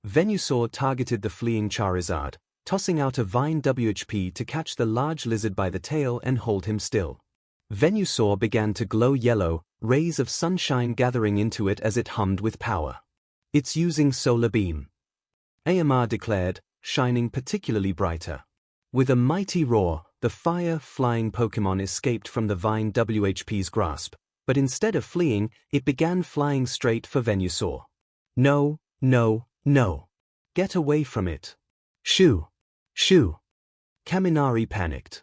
Venusaur targeted the fleeing Charizard, tossing out a vine WHP to catch the large lizard by the tail and hold him still. Venusaur began to glow yellow, rays of sunshine gathering into it as it hummed with power. It's using solar beam, AMR declared, shining particularly brighter. With a mighty roar, the fire-flying Pokémon escaped from the vine WHP's grasp, but instead of fleeing, it began flying straight for Venusaur. No, no, no. Get away from it. Shoo! Shoo! Kaminari panicked.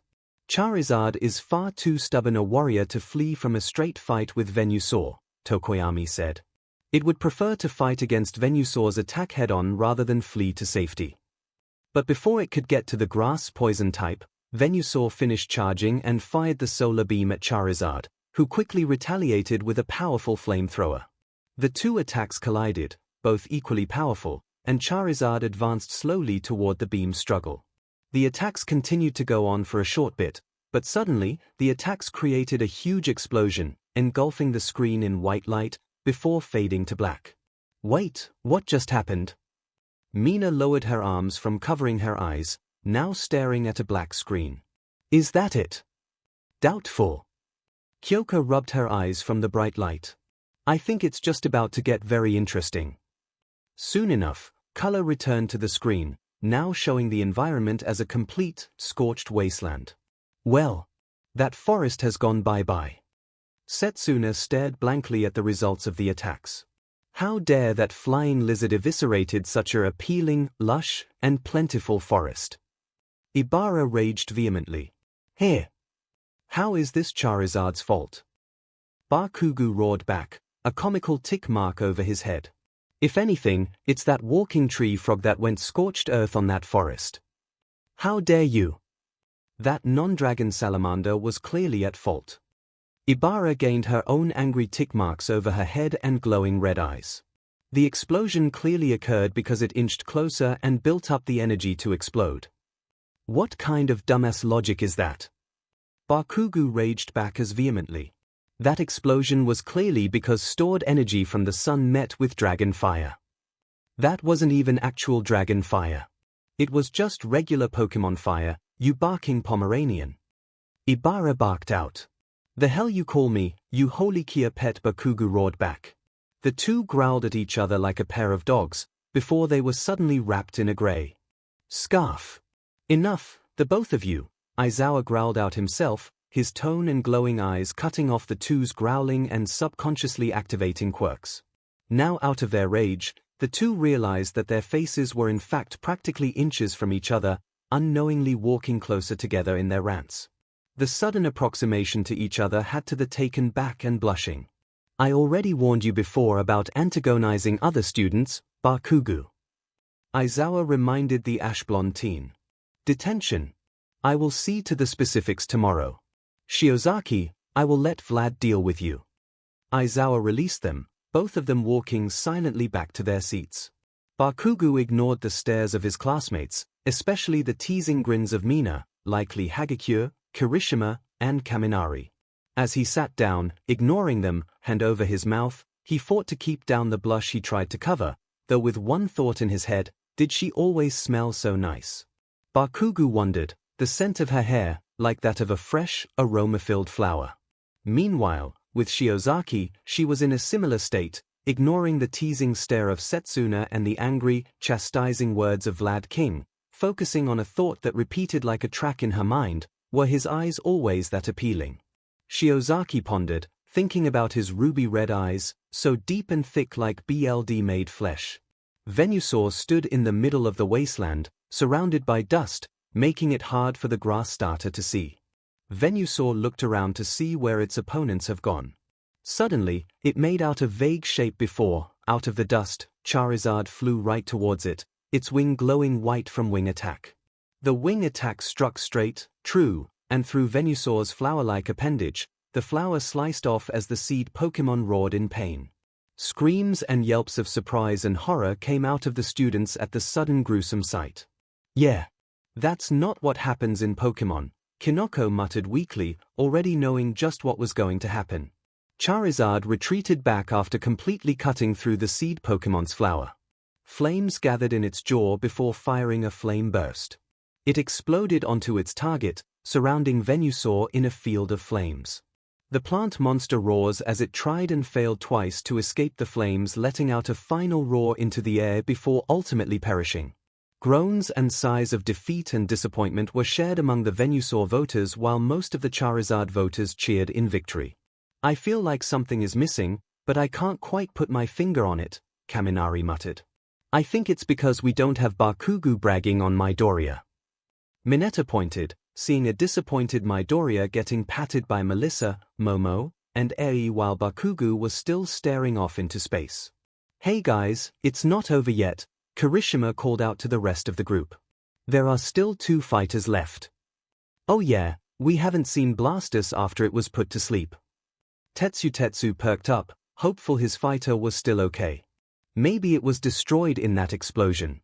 Charizard is far too stubborn a warrior to flee from a straight fight with Venusaur, Tokoyami said. It would prefer to fight against Venusaur's attack head-on rather than flee to safety. But before it could get to the grass poison type, Venusaur finished charging and fired the solar beam at Charizard, who quickly retaliated with a powerful flamethrower. The two attacks collided, both equally powerful, and Charizard advanced slowly toward the beam's struggle. The attacks continued to go on for a short bit, but suddenly, the attacks created a huge explosion, engulfing the screen in white light, before fading to black. Wait, what just happened? Mina lowered her arms from covering her eyes, now staring at a black screen. Is that it? Doubtful. Kyoko rubbed her eyes from the bright light. I think it's just about to get very interesting. Soon enough, color returned to the screen, now showing the environment as a complete, scorched wasteland. Well, that forest has gone bye-bye. Setsuna stared blankly at the results of the attacks. How dare that flying lizard eviscerated such a appealing, lush, and plentiful forest? Ibarra raged vehemently. Here! How is this Charizard's fault? Bakugu roared back, a comical tick mark over his head. If anything, it's that walking tree frog that went scorched earth on that forest. How dare you? That non-dragon salamander was clearly at fault. Ibarra gained her own angry tick marks over her head and glowing red eyes. The explosion clearly occurred because it inched closer and built up the energy to explode. What kind of dumbass logic is that? Bakugu raged back as vehemently. That explosion was clearly because stored energy from the sun met with dragon fire. That wasn't even actual dragon fire. It was just regular Pokemon fire, you barking Pomeranian. Ibarra barked out. The hell you call me, you holy Kia pet? Bakugu roared back. The two growled at each other like a pair of dogs, before they were suddenly wrapped in a grey scarf. Enough, the both of you, Aizawa growled out himself, his tone and glowing eyes cutting off the two's growling and subconsciously activating quirks. Now out of their rage, the two realized that their faces were in fact practically inches from each other, unknowingly walking closer together in their rants. The sudden approximation to each other had to the taken back and blushing. I already warned you before about antagonizing other students, Bakugu. Aizawa reminded the ash-blonde teen. Detention. I will see to the specifics tomorrow. Shiozaki, I will let Vlad deal with you. Aizawa released them, both of them walking silently back to their seats. Bakugu ignored the stares of his classmates, especially the teasing grins of Mina, likely Hagakure, Kirishima, and Kaminari. As he sat down, ignoring them, hand over his mouth, he fought to keep down the blush he tried to cover, though with one thought in his head, did she always smell so nice? Bakugu wondered, the scent of her hair, like that of a fresh, aroma-filled flower. Meanwhile, with Shiozaki, she was in a similar state, ignoring the teasing stare of Setsuna and the angry, chastising words of Vlad King, focusing on a thought that repeated like a track in her mind. Were his eyes always that appealing? Shiozaki pondered, thinking about his ruby-red eyes, so deep and thick like blood-made flesh. Venusaur stood in the middle of the wasteland, surrounded by dust, making it hard for the grass starter to see. Venusaur looked around to see where its opponents have gone. Suddenly, it made out a vague shape before, out of the dust, Charizard flew right towards it, its wing glowing white from wing attack. The wing attack struck straight, true, and through Venusaur's flower-like appendage. The flower sliced off as the seed Pokémon roared in pain. Screams and yelps of surprise and horror came out of the students at the sudden gruesome sight. Yeah. That's not what happens in Pokémon, Kinoko muttered weakly, already knowing just what was going to happen. Charizard retreated back after completely cutting through the seed Pokémon's flower. Flames gathered in its jaw before firing a flame burst. It exploded onto its target, surrounding Venusaur in a field of flames. The plant monster roars as it tried and failed twice to escape the flames, letting out a final roar into the air before ultimately perishing. Groans and sighs of defeat and disappointment were shared among the Venusaur voters while most of the Charizard voters cheered in victory. I feel like something is missing, but I can't quite put my finger on it, Kaminari muttered. I think it's because we don't have Bakugo bragging on Midoriya. Mineta pointed, seeing a disappointed Midoriya getting patted by Melissa, Momo, and Ei while Bakugo was still staring off into space. Hey guys, it's not over yet, Kirishima called out to the rest of the group. There are still 2 fighters left. Oh yeah, we haven't seen Blastoise after it was put to sleep. Tetsu perked up, hopeful his fighter was still okay. Maybe it was destroyed in that explosion.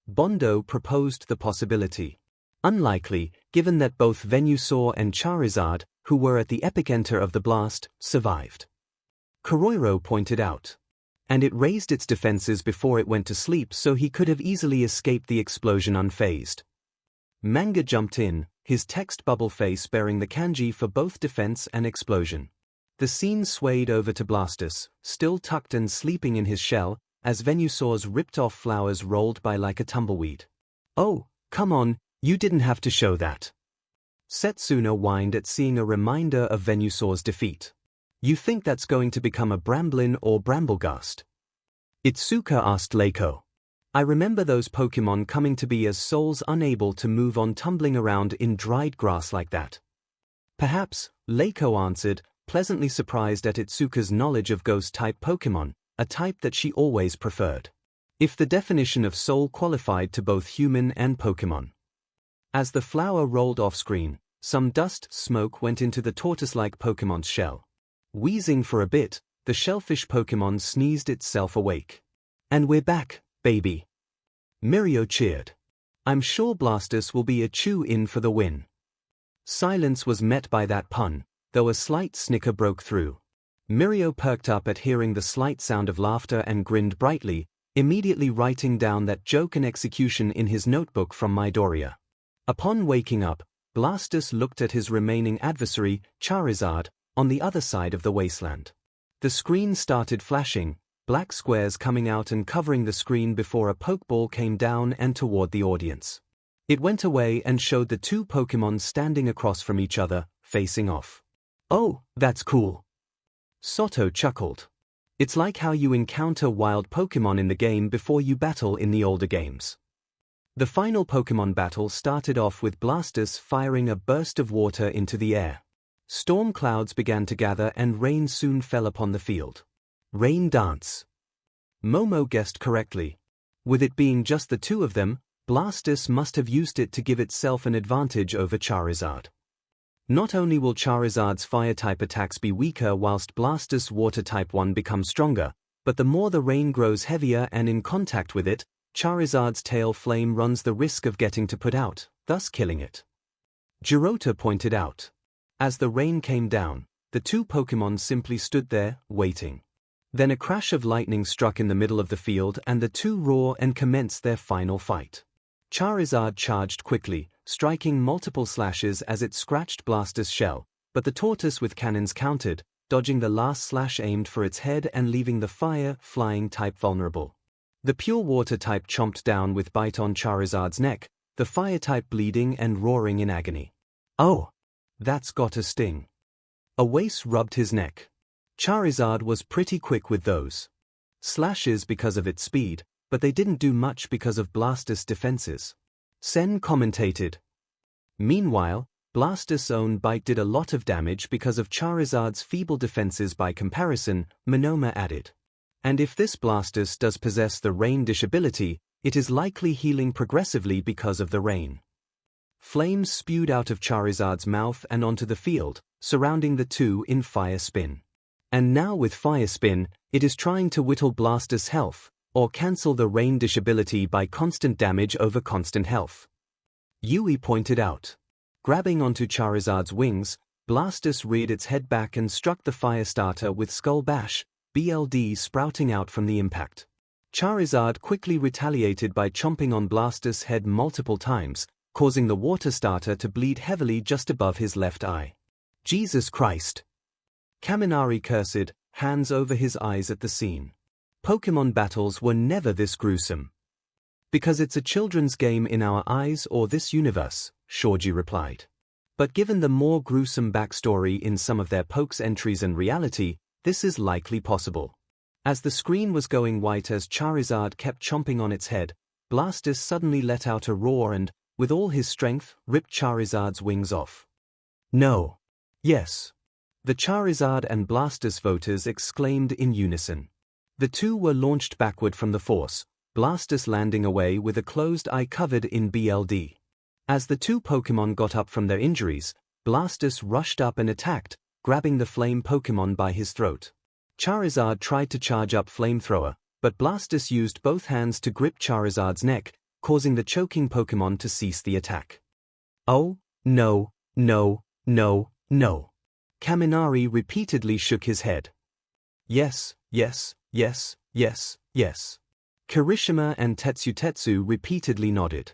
Bondo proposed the possibility. Unlikely, given that both Venusaur and Charizard, who were at the epicenter of the blast, survived. Koroiro pointed out. And it raised its defenses before it went to sleep, so he could have easily escaped the explosion unfazed. Manga jumped in, his text bubble face bearing the kanji for both defense and explosion. The scene swayed over to Blastoise, still tucked and sleeping in his shell, as Venusaur's ripped-off flowers rolled by like a tumbleweed. Oh, come on, you didn't have to show that. Setsuna whined at seeing a reminder of Venusaur's defeat. You think that's going to become a Bramblin or Bramblegast? Itsuka asked Layko. I remember those Pokémon coming to be as souls unable to move on, tumbling around in dried grass like that. Perhaps, Layko answered, pleasantly surprised at Itsuka's knowledge of ghost-type Pokémon, a type that she always preferred. If the definition of soul qualified to both human and Pokémon. As the flower rolled off-screen, some dust smoke went into the tortoise-like Pokémon's shell. Wheezing for a bit, the shellfish Pokémon sneezed itself awake. And we're back, baby. Mirio cheered. I'm sure Blastoise will be a chew-in for the win. Silence was met by that pun, though a slight snicker broke through. Mirio perked up at hearing the slight sound of laughter and grinned brightly, immediately writing down that joke and execution in his notebook from Midoriya. Upon waking up, Blastoise looked at his remaining adversary, Charizard, on the other side of the wasteland. The screen started flashing, black squares coming out and covering the screen before a Pokeball came down and toward the audience. It went away and showed the 2 Pokémon standing across from each other, facing off. Oh, that's cool. Soto chuckled. It's like how you encounter wild Pokémon in the game before you battle in the older games. The final Pokémon battle started off with Blastoise firing a burst of water into the air. Storm clouds began to gather and rain soon fell upon the field. Rain dance. Momo guessed correctly. With it being just the 2 of them, Blastoise must have used it to give itself an advantage over Charizard. Not only will Charizard's fire-type attacks be weaker whilst Blastoise's water-type one becomes stronger, but the more the rain grows heavier and in contact with it, Charizard's tail flame runs the risk of getting to put out, thus killing it. Jirota pointed out. As the rain came down, the 2 Pokémon simply stood there, waiting. Then a crash of lightning struck in the middle of the field and the 2 roared and commenced their final fight. Charizard charged quickly, striking multiple slashes as it scratched Blastoise's shell, but the tortoise with cannons countered, dodging the last slash aimed for its head and leaving the fire-flying type vulnerable. The pure water type chomped down with bite on Charizard's neck, the fire-type bleeding and roaring in agony. "Oh, that's got a sting." Owais rubbed his neck. Charizard was pretty quick with those slashes because of its speed, but they didn't do much because of Blastoise' defenses. Sen commentated. Meanwhile, Blastoise' own bite did a lot of damage because of Charizard's feeble defenses by comparison, Monoma added. And if this Blastoise does possess the Rain Dish ability, it is likely healing progressively because of the rain. Flames spewed out of Charizard's mouth and onto the field, surrounding the two in Fire Spin. And now with Fire Spin, it is trying to whittle Blastoise' health, or cancel the Rain Dish ability by constant damage over constant health. Yui pointed out. Grabbing onto Charizard's wings, Blastoise reared its head back and struck the fire starter with Skull Bash, BLD sprouting out from the impact. Charizard quickly retaliated by chomping on Blastoise' head multiple times, causing the water starter to bleed heavily just above his left eye. Jesus Christ! Kaminari cursed, hands over his eyes at the scene. Pokemon battles were never this gruesome. Because it's a children's game in our eyes or this universe, Shoji replied. But given the more gruesome backstory in some of their Poke's entries and reality, this is likely possible. As the screen was going white as Charizard kept chomping on its head, Blastoise suddenly let out a roar and, with all his strength, ripped Charizard's wings off. No. Yes. The Charizard and Blastoise voters exclaimed in unison. The two were launched backward from the force, Blastoise landing away with a closed eye covered in BLD. As the two Pokemon got up from their injuries, Blastoise rushed up and attacked, grabbing the flame Pokemon by his throat. Charizard tried to charge up Flamethrower, but Blastoise used both hands to grip Charizard's neck, causing the choking Pokemon to cease the attack. Oh, no, no, no, no. Kaminari repeatedly shook his head. Yes, yes, yes, yes, yes. Kirishima and Tetsu repeatedly nodded.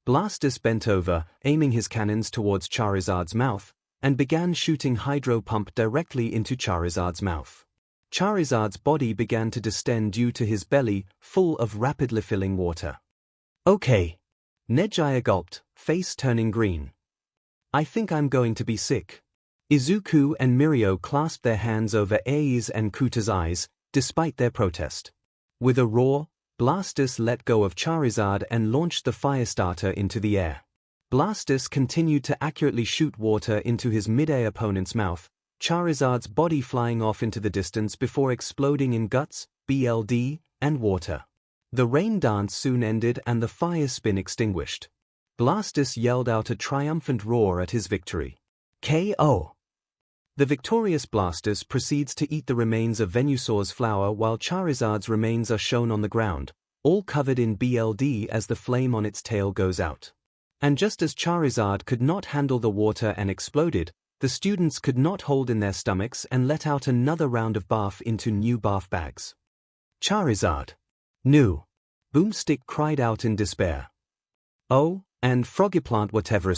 Blastoise bent over, aiming his cannons towards Charizard's mouth, and began shooting Hydro Pump directly into Charizard's mouth. Charizard's body began to distend due to his belly, full of rapidly filling water. Okay. Nejaya gulped, face turning green. I think I'm going to be sick. Izuku and Mirio clasped their hands over Ai's and Kuta's eyes, despite their protest. With a roar, Blastoise let go of Charizard and launched the fire starter into the air. Blastoise continued to accurately shoot water into his mid-air opponent's mouth, Charizard's body flying off into the distance before exploding in guts, BLD, and water. The rain dance soon ended and the fire spin extinguished. Blastoise yelled out a triumphant roar at his victory. KO! The victorious Blastoise proceeds to eat the remains of Venusaur's flower while Charizard's remains are shown on the ground, all covered in BLD as the flame on its tail goes out. And just as Charizard could not handle the water and exploded, the students could not hold in their stomachs and let out another round of barf into new barf bags. Charizard! No! Boomstick cried out in despair. Oh, and Frogiplant whatever.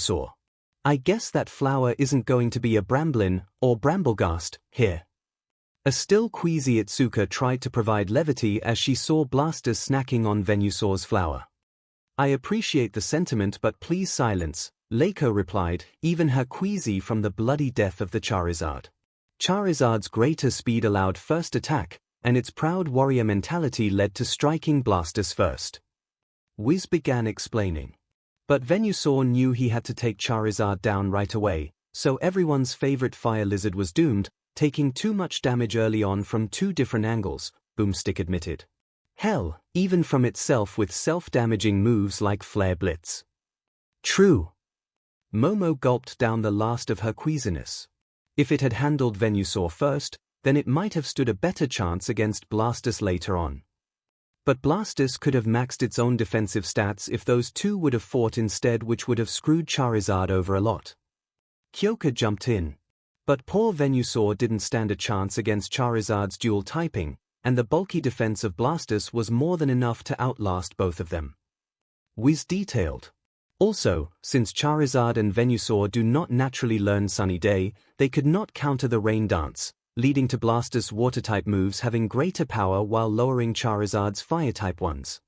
I guess that flower isn't going to be a Bramblin, or Bramblegast, here. A still queasy Itsuka tried to provide levity as she saw Blastoise snacking on Venusaur's flower. I appreciate the sentiment but please silence, Leiko replied, even her queasy from the bloody death of the Charizard. Charizard's greater speed allowed first attack, and its proud warrior mentality led to striking Blastoise first. Wiz began explaining. But Venusaur knew he had to take Charizard down right away, so everyone's favorite fire lizard was doomed, taking too much damage early on from two different angles, Boomstick admitted. Hell, even from itself with self-damaging moves like Flare Blitz. True. Momo gulped down the last of her queasiness. If it had handled Venusaur first, then it might have stood a better chance against Blastoise later on. But Blastoise could have maxed its own defensive stats if those two would have fought instead, which would have screwed Charizard over a lot. Kyoka jumped in. But poor Venusaur didn't stand a chance against Charizard's dual typing, and the bulky defense of Blastoise was more than enough to outlast both of them. Wiz detailed. Also, since Charizard and Venusaur do not naturally learn Sunny Day, they could not counter the Rain Dance, leading to Blastoise water-type moves having greater power while lowering Charizard's fire-type ones.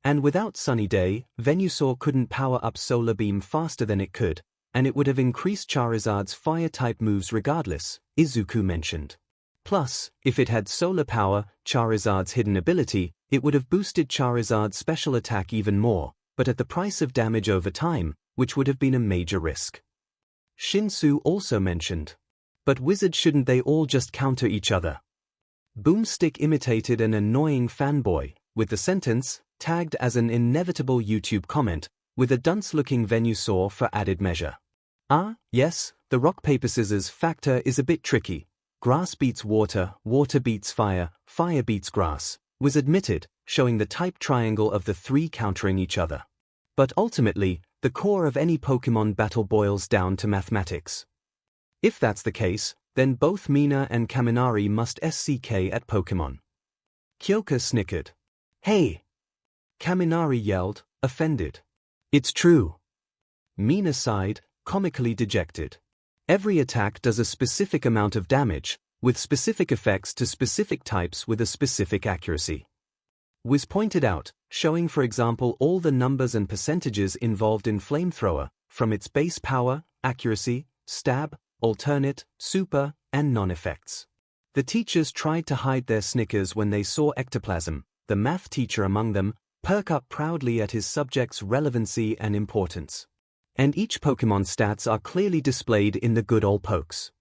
And without Sunny Day, Venusaur couldn't power up Solar Beam faster than it could, and it would have increased Charizard's fire-type moves regardless, Izuku mentioned. Plus, if it had solar power, Charizard's hidden ability, it would have boosted Charizard's special attack even more, but at the price of damage over time, which would have been a major risk. Shinsu also mentioned. But wizards, shouldn't they all just counter each other? Boomstick imitated an annoying fanboy, with the sentence, tagged as an inevitable YouTube comment, with a dunce-looking Venusaur for added measure. Yes, the rock-paper-scissors factor is a bit tricky. Grass beats water, water beats fire, fire beats grass, was admitted, showing the type triangle of the three countering each other. But ultimately, the core of any Pokemon battle boils down to mathematics. If that's the case, then both Mina and Kaminari must SCK at Pokemon. Kyoka snickered. "Hey!" Kaminari yelled, offended. "It's true." Mina sighed, comically dejected. Every attack does a specific amount of damage, with specific effects to specific types with a specific accuracy. Wiz pointed out, showing for example all the numbers and percentages involved in Flamethrower, from its base power, accuracy, stab, alternate, super, and non-effects. The teachers tried to hide their snickers when they saw Ectoplasm, the math teacher among them, perk up proudly at his subject's relevancy and importance. And each Pokemon stats are clearly displayed in the good old pokes.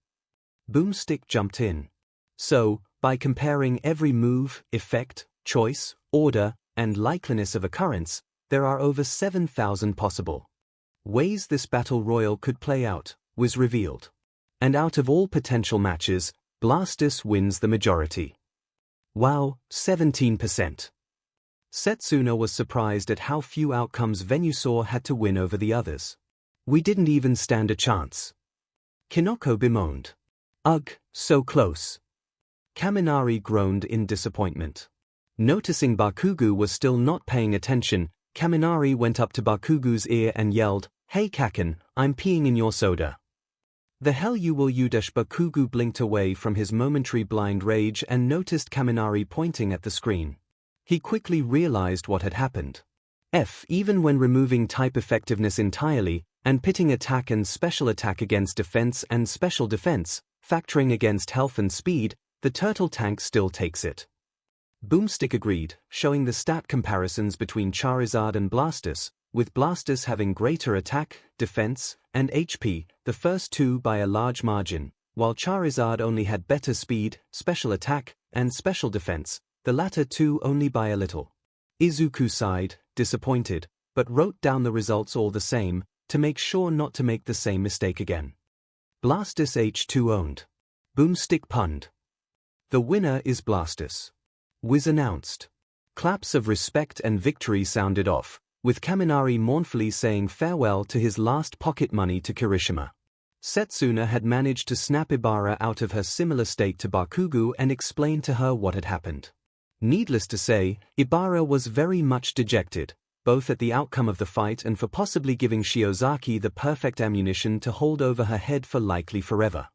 Boomstick jumped in. So, by comparing every move, effect, choice, order, and likeliness of occurrence, there are over 7,000 possible ways this battle royal could play out, was revealed. And out of all potential matches, Blastoise wins the majority. Wow, 17%. Setsuna was surprised at how few outcomes Venusaur had to win over the others. "We didn't even stand a chance." Kinoko bemoaned. "Ugh, so close." Kaminari groaned in disappointment. Noticing Bakugu was still not paying attention, Kaminari went up to Bakugu's ear and yelled, "Hey Kakin, I'm peeing in your soda." "The hell you will you?" Bakugu blinked away from his momentary blind rage and noticed Kaminari pointing at the screen. He quickly realized what had happened. Even when removing type effectiveness entirely, and pitting attack and special attack against defense and special defense, factoring against health and speed, the turtle tank still takes it. Boomstick agreed, showing the stat comparisons between Charizard and Blastoise, with Blastoise having greater attack, defense, and HP, the first two by a large margin, while Charizard only had better speed, special attack, and special defense, the latter two only by a little. Izuku sighed, disappointed, but wrote down the results all the same, to make sure not to make the same mistake again. Blastoise H2 owned. Boomstick punned. "The winner is Blastoise," Wiz announced. Claps of respect and victory sounded off, with Kaminari mournfully saying farewell to his last pocket money to Kirishima. Setsuna had managed to snap Ibara out of her similar state to Bakugu and explain to her what had happened. Needless to say, Ibara was very much dejected, both at the outcome of the fight and for possibly giving Shiozaki the perfect ammunition to hold over her head for likely forever.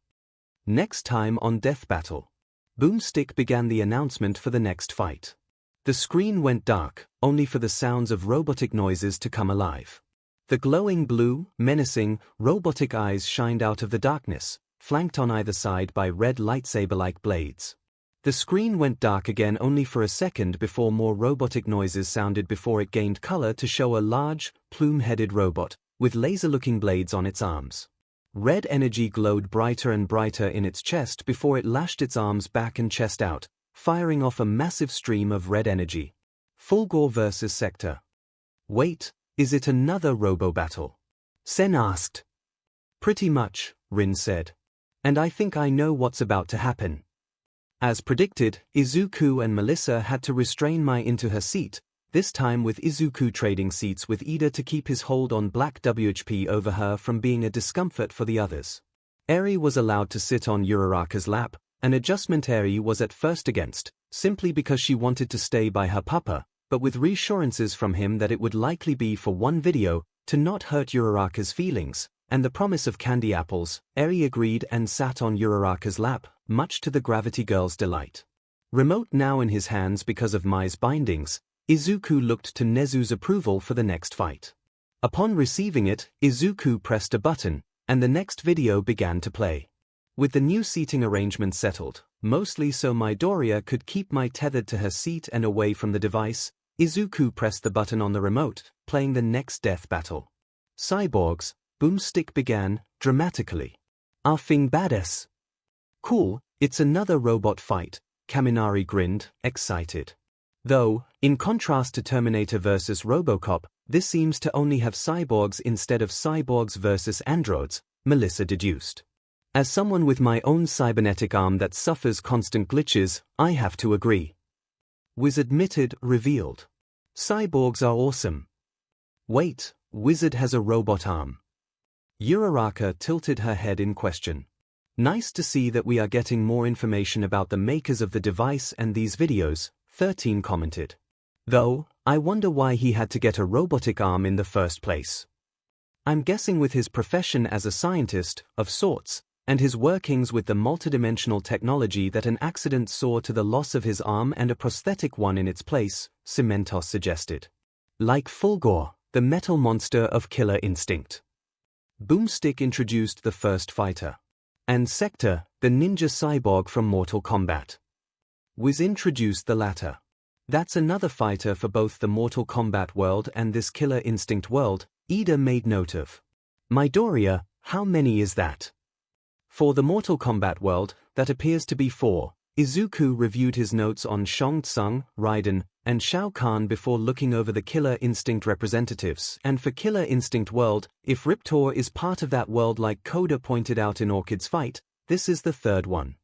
Next time on Death Battle, Boomstick began the announcement for the next fight. The screen went dark, only for the sounds of robotic noises to come alive. The glowing blue, menacing, robotic eyes shined out of the darkness, flanked on either side by red lightsaber-like blades. The screen went dark again only for a second before more robotic noises sounded before it gained color to show a large, plume-headed robot, with laser-looking blades on its arms. Red energy glowed brighter and brighter in its chest before it lashed its arms back and chest out, firing off a massive stream of red energy. Fulgor versus Sector. "Wait, is it another robo-battle?" Sen asked. "Pretty much," Rin said. "And I think I know what's about to happen." As predicted, Izuku and Melissa had to restrain Mai into her seat, this time with Izuku trading seats with Ida to keep his hold on Black WHP over her from being a discomfort for the others. Eri was allowed to sit on Uraraka's lap, an adjustment Eri was at first against, simply because she wanted to stay by her papa, but with reassurances from him that it would likely be for one video, to not hurt Uraraka's feelings, and the promise of candy apples, Eri agreed and sat on Uraraka's lap, much to the Gravity Girl's delight. Remote now in his hands because of Mai's bindings, 𝐒𝐿𝐼 looked to Nezu's approval for the next fight. Upon receiving it, 𝐒𝐿𝐼 pressed a button, and the next video began to play. With the new seating arrangement settled, mostly so Midoriya could keep tethered to her seat and away from the device, 𝐒𝐿𝐼 pressed the button on the remote, playing the next death battle. Cyborgs, Boomstick began, dramatically. Thing badass. Cool, it's another robot fight, Kaminari grinned, excited. Though, in contrast to Terminator vs. Robocop, this seems to only have cyborgs instead of cyborgs versus androids, Melissa deduced. As someone with my own cybernetic arm that suffers constant glitches, I have to agree. Wiz admitted, revealed. Cyborgs are awesome. Wait, Wizard has a robot arm. Uraraka tilted her head in question. Nice to see that we are getting more information about the makers of the device and these videos, 13 commented. Though, I wonder why he had to get a robotic arm in the first place. I'm guessing with his profession as a scientist, of sorts, and his workings with the multidimensional technology that an accident saw to the loss of his arm and a prosthetic one in its place, 𝐿𝐼 suggested. Like 𝐿𝐼, the metal monster of Killer Instinct. Boomstick introduced the first fighter. And 𝐿𝐼, the ninja cyborg from Mortal Kombat. Wiz introduced the latter. That's another fighter for both the Mortal Kombat world and this Killer Instinct world, Ida made note of. Midoriya, how many is that? For the Mortal Kombat world, that appears to be 4. 𝐒𝐿𝐼 reviewed his notes on Shang Tsung, Raiden, and Shao Kahn before looking over the Killer Instinct representatives, and for Killer Instinct world, if Riptor is part of that world like Koda pointed out in Orchid's fight, this is the third one.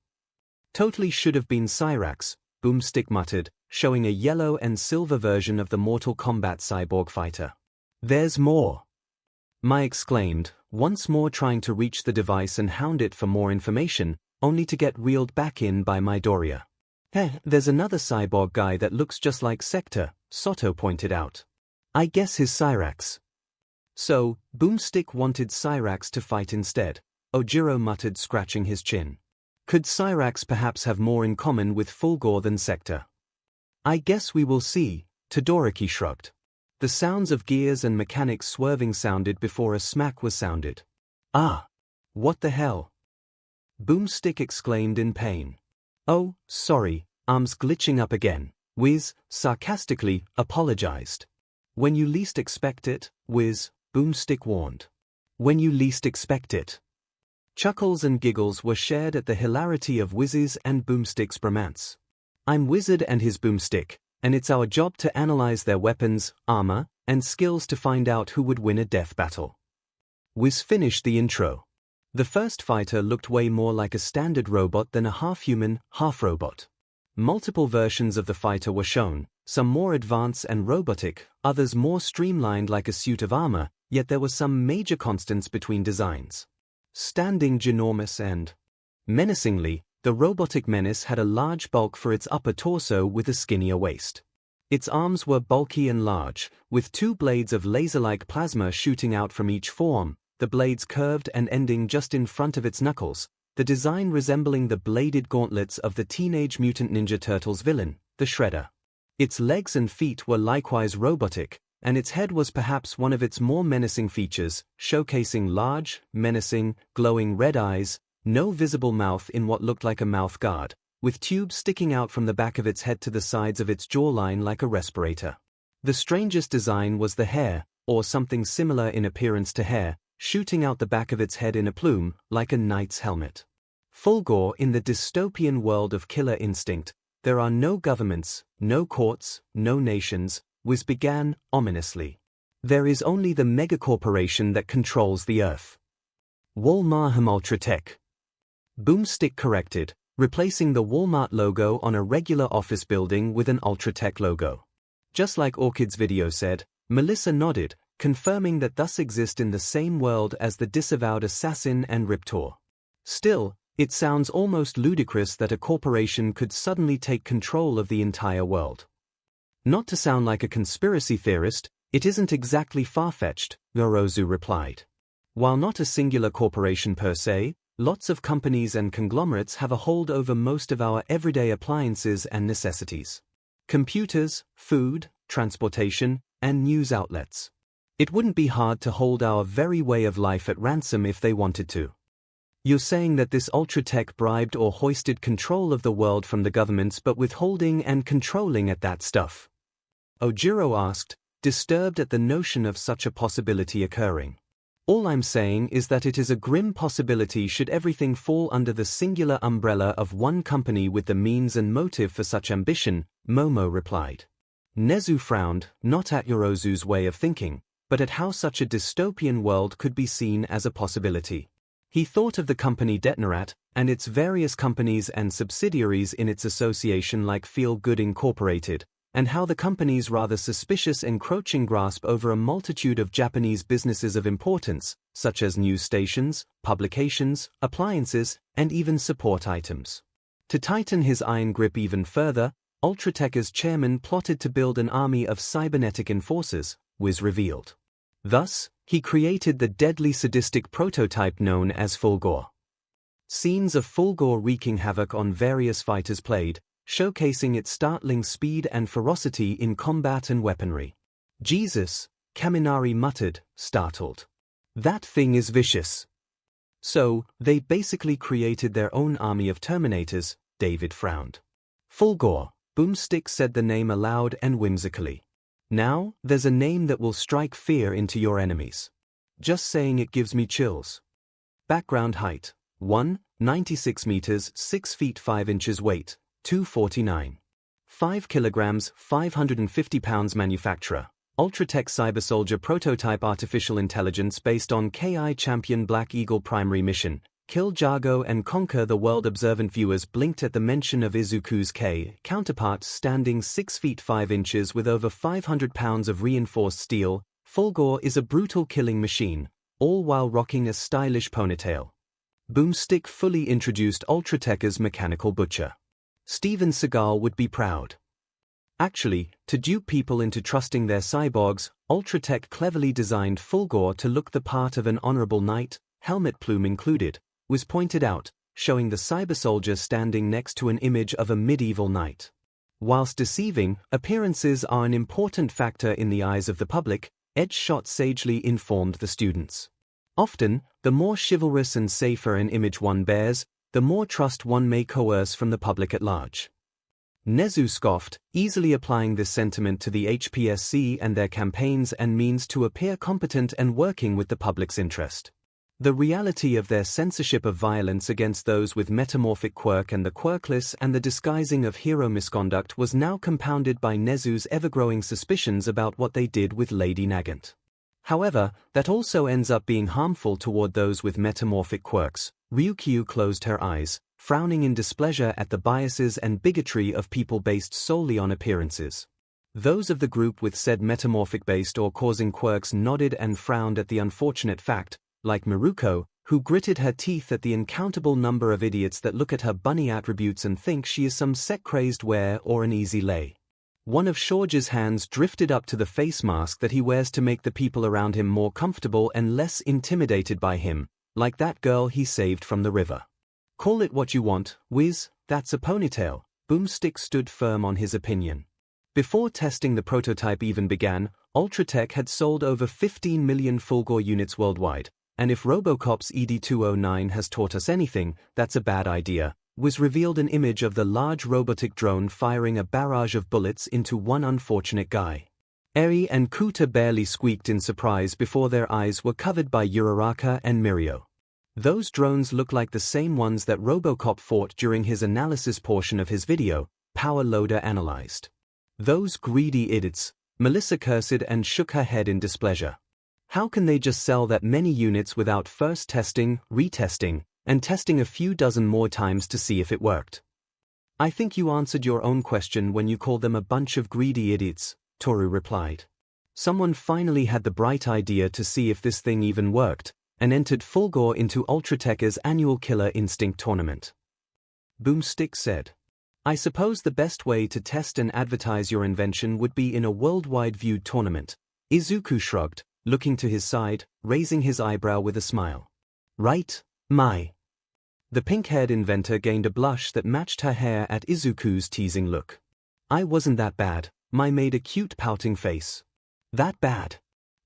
Totally should have been Cyrax, Boomstick muttered, showing a yellow and silver version of the Mortal Kombat cyborg fighter. There's more. Mai exclaimed, once more trying to reach the device and hound it for more information, only to get reeled back in by Midoriya. There's another cyborg guy that looks just like 𝐿𝐼, Soto pointed out. I guess his Cyrax. So, Boomstick wanted Cyrax to fight instead, Ojiro muttered, scratching his chin. Could Cyrax perhaps have more in common with 𝐿𝐼 than 𝐿𝐼? I guess we will see, Todoroki shrugged. The sounds of gears and mechanics swerving sounded before a smack was sounded. Ah! What the hell? Boomstick exclaimed in pain. Oh, sorry, arm's glitching up again, Wiz, sarcastically, apologized. When you least expect it, Wiz, Boomstick warned. When you least expect it. Chuckles and giggles were shared at the hilarity of Wiz's and Boomstick's bromance. I'm Wizard and his Boomstick, and it's our job to analyze their weapons, armor, and skills to find out who would win a death battle. Wiz finished the intro. The first fighter looked way more like a standard robot than a half-human, half-robot. Multiple versions of the fighter were shown, some more advanced and robotic, others more streamlined like a suit of armor, yet there were some major constants between designs. Standing ginormous and menacingly, the robotic menace had a large bulk for its upper torso with a skinnier waist. Its arms were bulky and large, with 2 blades of laser-like plasma shooting out from each forearm, the blades curved and ending just in front of its knuckles, the design resembling the bladed gauntlets of the Teenage Mutant Ninja Turtles villain, the Shredder. Its legs and feet were likewise robotic, and its head was perhaps one of its more menacing features, showcasing large, menacing, glowing red eyes, no visible mouth in what looked like a mouth guard, with tubes sticking out from the back of its head to the sides of its jawline like a respirator. The strangest design was the hair, or something similar in appearance to hair, shooting out the back of its head in a plume, like a knight's helmet. 𝐿𝐼 in the dystopian world of Killer Instinct, there are no governments, no courts, no nations, Wiz began, ominously. There is only the megacorporation that controls the earth. Walmart Ultratech. Boomstick corrected, replacing the Walmart logo on a regular office building with an Ultratech logo. Just like Orchid's video said, Melissa nodded, confirming that thus exist in the same world as the disavowed assassin and Riptor. Still, it sounds almost ludicrous that a corporation could suddenly take control of the entire world. Not to sound like a conspiracy theorist, it isn't exactly far-fetched, Yorozu replied. While not a singular corporation per se, lots of companies and conglomerates have a hold over most of our everyday appliances and necessities. Computers, food, transportation, and news outlets. It wouldn't be hard to hold our very way of life at ransom if they wanted to. You're saying that this ultra-tech bribed or hoisted control of the world from the governments but withholding and controlling at that stuff? Ojiro asked, disturbed at the notion of such a possibility occurring. All I'm saying is that it is a grim possibility should everything fall under the singular umbrella of one company with the means and motive for such ambition, Momo replied. Nezu frowned, not at Yorozu's way of thinking, but at how such a dystopian world could be seen as a possibility. He thought of the company Detnerat, and its various companies and subsidiaries in its association like Feel Good Incorporated, and how the company's rather suspicious encroaching grasp over a multitude of Japanese businesses of importance, such as news stations, publications, appliances, and even support items. To tighten his iron grip even further, Ultratech's chairman plotted to build an army of cybernetic enforcers, Wiz revealed. Thus, he created the deadly sadistic prototype known as 𝐒𝐿𝐴𝐽. Scenes of 𝐒𝐿𝐴𝐽 wreaking havoc on various fighters played, showcasing its startling speed and ferocity in combat and weaponry. Jesus, Kaminari muttered, startled. That thing is vicious. So, they basically created their own army of Terminators, David frowned. 𝐒𝐿𝐴𝐽, Boomstick said the name aloud and whimsically. Now, there's a name that will strike fear into your enemies. Just saying it gives me chills. Background height, 1.96 meters 6 feet 5 inches weight, 249. 5 kilograms 550 pounds manufacturer, Ultratech Cybersoldier prototype artificial intelligence based on 𝐂𝐻𝐽 champion Black Eagle primary mission, kill 𝐔𝐬𝐽 and conquer the world. Observant viewers blinked at the mention of Izuku's 𝐾 counterpart standing 6 feet 5 inches with over 500 pounds of reinforced steel. 𝐒𝐿𝐴𝐽 is a brutal killing machine, all while rocking a stylish ponytail. Boomstick fully introduced Ultratech's mechanical butcher. Steven Seagal would be proud. Actually, to dupe people into trusting their cyborgs, Ultratech cleverly designed 𝐒𝐿𝐴𝐽 to look the part of an honorable knight, helmet plume included, was pointed out, showing the cybersoldier standing next to an image of a medieval knight. Whilst deceiving, appearances are an important factor in the eyes of the public, Edgeshot sagely informed the students. Often, the more chivalrous and safer an image one bears, the more trust one may coerce from the public at large. Nezu scoffed, easily applying this sentiment to the HPSC and their campaigns and means to appear competent and working with the public's interest. The reality of their censorship of violence against those with metamorphic quirk and the quirkless and the disguising of hero misconduct was now compounded by Nezu's ever-growing suspicions about what they did with Lady Nagant. However, that also ends up being harmful toward those with metamorphic quirks. Ryukyu closed her eyes, frowning in displeasure at the biases and bigotry of people based solely on appearances. Those of the group with said metamorphic-based or causing quirks nodded and frowned at the unfortunate fact, like Miruko, who gritted her teeth at the uncountable number of idiots that look at her bunny attributes and think she is some sec-crazed wear or an easy lay. One of Shorge's hands drifted up to the face mask that he wears to make the people around him more comfortable and less intimidated by him, like that girl he saved from the river. Call it what you want, Wiz, that's a ponytail. Boomstick stood firm on his opinion. Before testing the prototype even began, Ultratech had sold over 15 million 𝐒𝐿𝐴𝐽 units worldwide, and if Robocop's ED-209 has taught us anything, that's a bad idea. Was revealed an image of the large robotic drone firing a barrage of bullets into one unfortunate guy. Eri and Kuta barely squeaked in surprise before their eyes were covered by Uraraka and Mirio. Those drones look like the same ones that Robocop fought during his analysis portion of his video, Power Loader analyzed. Those greedy idiots, Melissa cursed and shook her head in displeasure. How can they just sell that many units without first testing, retesting, and testing a few dozen more times to see if it worked? I think you answered your own question when you called them a bunch of greedy idiots, Toru replied. Someone finally had the bright idea to see if this thing even worked, and entered 𝐒𝐿𝐴𝐽 into Ultratech's annual Killer Instinct tournament. Boomstick said. I suppose the best way to test and advertise your invention would be in a worldwide viewed tournament. Izuku shrugged, looking to his side, raising his eyebrow with a smile. Right, Mai. The pink-haired inventor gained a blush that matched her hair at Izuku's teasing look. I wasn't that bad, My made a cute pouting face. That bad?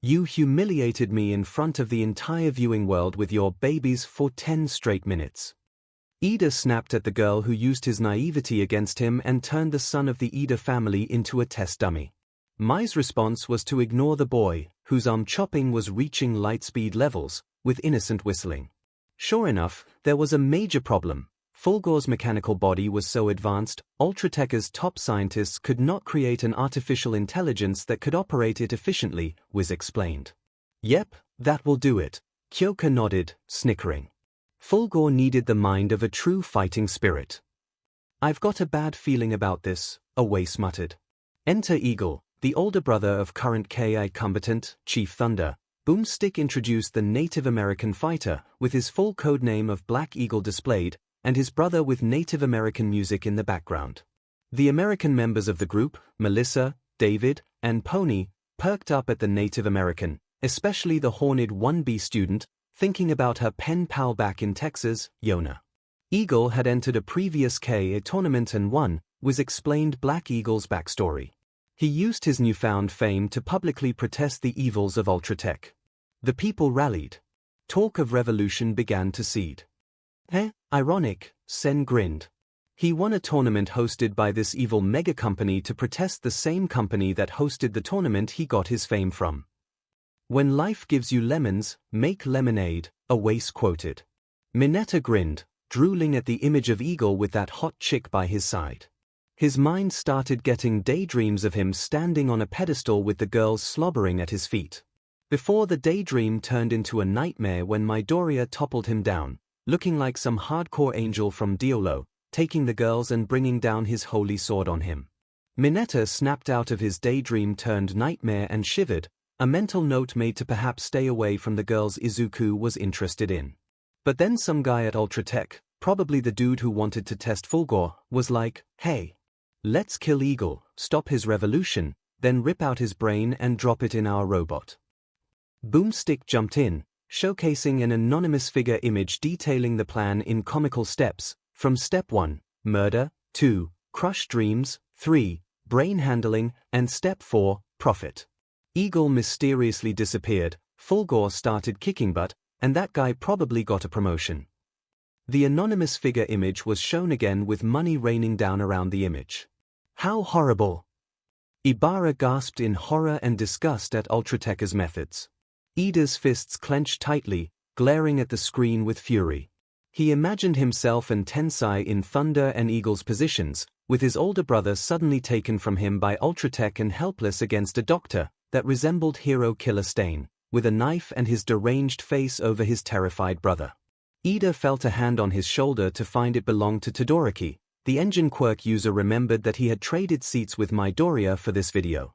You humiliated me in front of the entire viewing world with your babies for 10 straight minutes. 𝐒𝐫 snapped at the girl who used his naivety against him and turned the son of the 𝐒𝐫 family into a test dummy. My's response was to ignore the boy, whose arm chopping was reaching lightspeed levels, with innocent whistling. Sure enough, there was a major problem. 𝐒𝐭𝐚𝐲's mechanical body was so advanced, Ultratecha's top scientists could not create an artificial intelligence that could operate it efficiently, Wiz explained. Yep, that will do it, 𝐂𝐬𝐞 nodded, snickering. 𝐒𝐭𝐚𝐲 needed the mind of a true fighting spirit. I've got a bad feeling about this, 𝐒𝐻𝐻 muttered. Enter 𝐒𝐵L, the older brother of current 𝐾I combatant, Chief Thunder. Boomstick introduced the Native American fighter, with his full code name of Black Eagle displayed, and his brother with Native American music in the background. The American members of the group, Melissa, David, and Pony, perked up at the Native American, especially the horned 1B student, thinking about her pen pal back in Texas, Yona. 𝐒𝐵L had entered a previous 𝐾A tournament and won, Wiz explained Black Eagle's backstory. He used his newfound fame to publicly protest the evils of Ultratech. The people rallied. Talk of revolution began to seed. Ironic, Sen grinned. He won a tournament hosted by this evil mega company to protest the same company that hosted the tournament he got his fame from. When life gives you lemons, make lemonade, 𝐻𝐻𝐻 quoted. Mineta grinned, drooling at the image of 𝐒𝐵L with that hot chick by his side. His mind started getting daydreams of him standing on a pedestal with the girls slobbering at his feet. Before the daydream turned into a nightmare when Midoriya toppled him down, looking like some hardcore angel from 𝐒𝐿O, taking the girls and bringing down his holy sword on him. Mineta snapped out of his daydream turned nightmare and shivered, a mental note made to perhaps stay away from the girls Izuku was interested in. But then some guy at Ultratech, probably the dude who wanted to test 𝐒𝐭𝐴, was like, hey, let's kill 𝐒𝐵L, stop his revolution, then rip out his brain and drop it in our robot. Boomstick jumped in, showcasing an anonymous figure image detailing the plan in comical steps, from step 1, murder, 2, crush dreams, 3, brain handling, and step 4, profit. 𝐒𝐵L mysteriously disappeared, 𝐒𝐭𝐴 started kicking butt, and that guy probably got a promotion. The anonymous figure image was shown again with money raining down around the image. How horrible! Ibara gasped in horror and disgust at Ultratecha's methods. 𝐒𝐵L's fists clenched tightly, glaring at the screen with fury. He imagined himself and Tensai in Thunder and 𝐒𝐵L's positions, with his older brother suddenly taken from him by Ultratech and helpless against a doctor that resembled hero killer Stain, with a knife and his deranged face over his terrified brother. 𝐒𝐵L felt a hand on his shoulder to find it belonged to Todoroki. The engine quirk user remembered that he had traded seats with Midoriya for this video.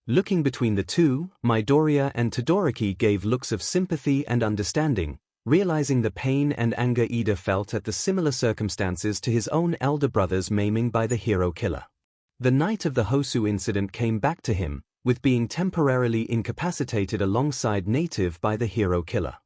Looking between the two, Midoriya and Todoroki gave looks of sympathy and understanding, realizing the pain and anger 𝐒𝐵L felt at the similar circumstances to his own elder brother's maiming by the hero killer. The night of the Hosu incident came back to him, with being temporarily incapacitated alongside Native by the hero killer.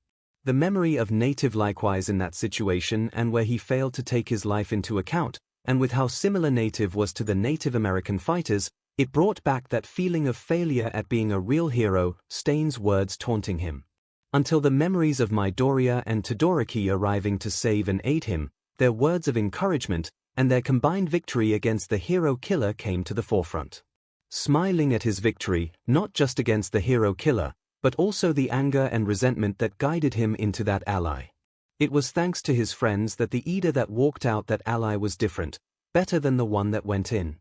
The memory of Native likewise in that situation and where he failed to take his life into account, and with how similar Native was to the Native American fighters, it brought back that feeling of failure at being a real hero, Stain's words taunting him. Until the memories of Midoriya and Todoroki arriving to save and aid him, their words of encouragement, and their combined victory against the hero killer came to the forefront. Smiling at his victory, not just against the hero killer, but also the anger and resentment that guided him into that ally. It was thanks to his friends that the 𝐒𝐵L that walked out that ally was different, better than the one that went in.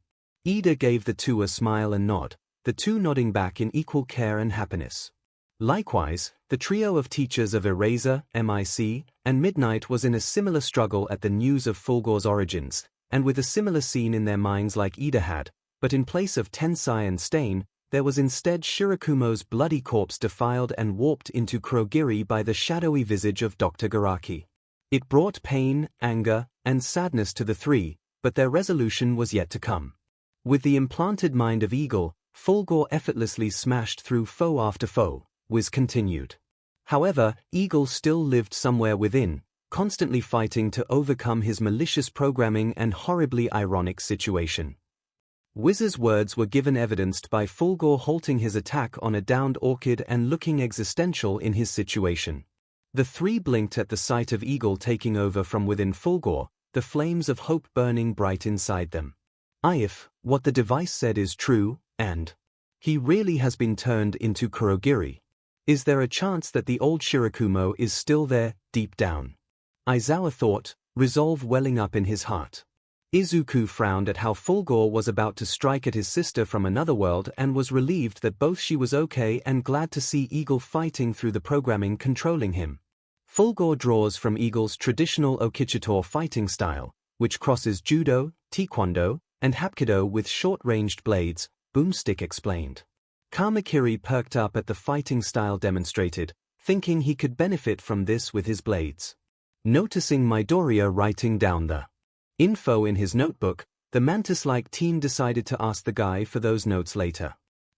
𝐒𝐵L gave the two a smile and nod, the two nodding back in equal care and happiness. Likewise, the trio of teachers of Eraser, MIC, and Midnight was in a similar struggle at the news of 𝐒𝐭𝐴's origins, and with a similar scene in their minds like 𝐒𝐵L had, but in place of Tensai and Stain, there was instead Shirakumo's bloody corpse defiled and warped into Kurogiri by the shadowy visage of Dr. Garaki. It brought pain, anger, and sadness to the three, but their resolution was yet to come. With the implanted mind of 𝐒𝐵L, 𝐒𝐿 effortlessly smashed through foe after foe, Wiz continued. However, 𝐒𝐵L still lived somewhere within, constantly fighting to overcome his malicious programming and horribly ironic situation. Wiz's words were given evidenced by 𝐿𝐴 halting his attack on a downed orchid and looking existential in his situation. The three blinked at the sight of 𝐒𝐵 taking over from within 𝐿𝐴, the flames of hope burning bright inside them. If what the device said is true, and he really has been turned into Kurogiri, is there a chance that the old Shirakumo is still there, deep down? Aizawa thought, resolve welling up in his heart. Izuku frowned at how 𝐿𝐴 was about to strike at his sister from another world and was relieved that both she was okay and glad to see 𝐒𝐵 fighting through the programming controlling him. 𝐿𝐴 draws from 𝐒𝐵's traditional 𝐒𝐭𝐻𝐻𝐻 fighting style, which crosses judo, taekwondo, and hapkido with short-ranged blades, Boomstick explained. Kamakiri perked up at the fighting style demonstrated, thinking he could benefit from this with his blades. Noticing Midoriya writing down the info in his notebook, the mantis-like teen decided to ask the guy for those notes later.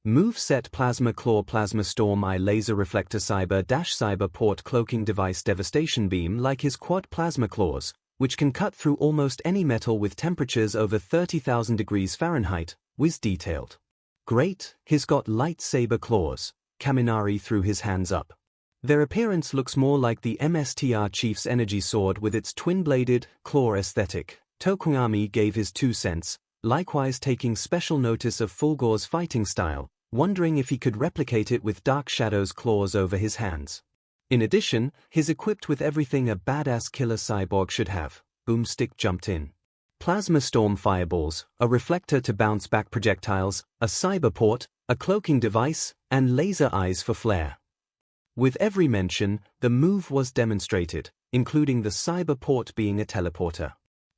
Moveset Plasma Claw Plasma Storm Eye Laser Reflector Cyber Port Cloaking Device Devastation Beam like his quad plasma claws, which can cut through almost any metal with temperatures over 30,000 degrees Fahrenheit, Wiz detailed. Great, he's got lightsaber claws, Kaminari threw his hands up. Their appearance looks more like the MSTR Chief's energy sword with its twin-bladed, claw aesthetic. Tokoyami gave his 2 cents, likewise taking special notice of 𝐿𝐴's fighting style, wondering if he could replicate it with Dark Shadow's claws over his hands. In addition, he's equipped with everything a badass killer cyborg should have, Boomstick jumped in. Plasma Storm Fireballs, a reflector to bounce back projectiles, a cyberport, a cloaking device, and laser eyes for flare. With every mention, the move was demonstrated, including the cyberport being a teleporter.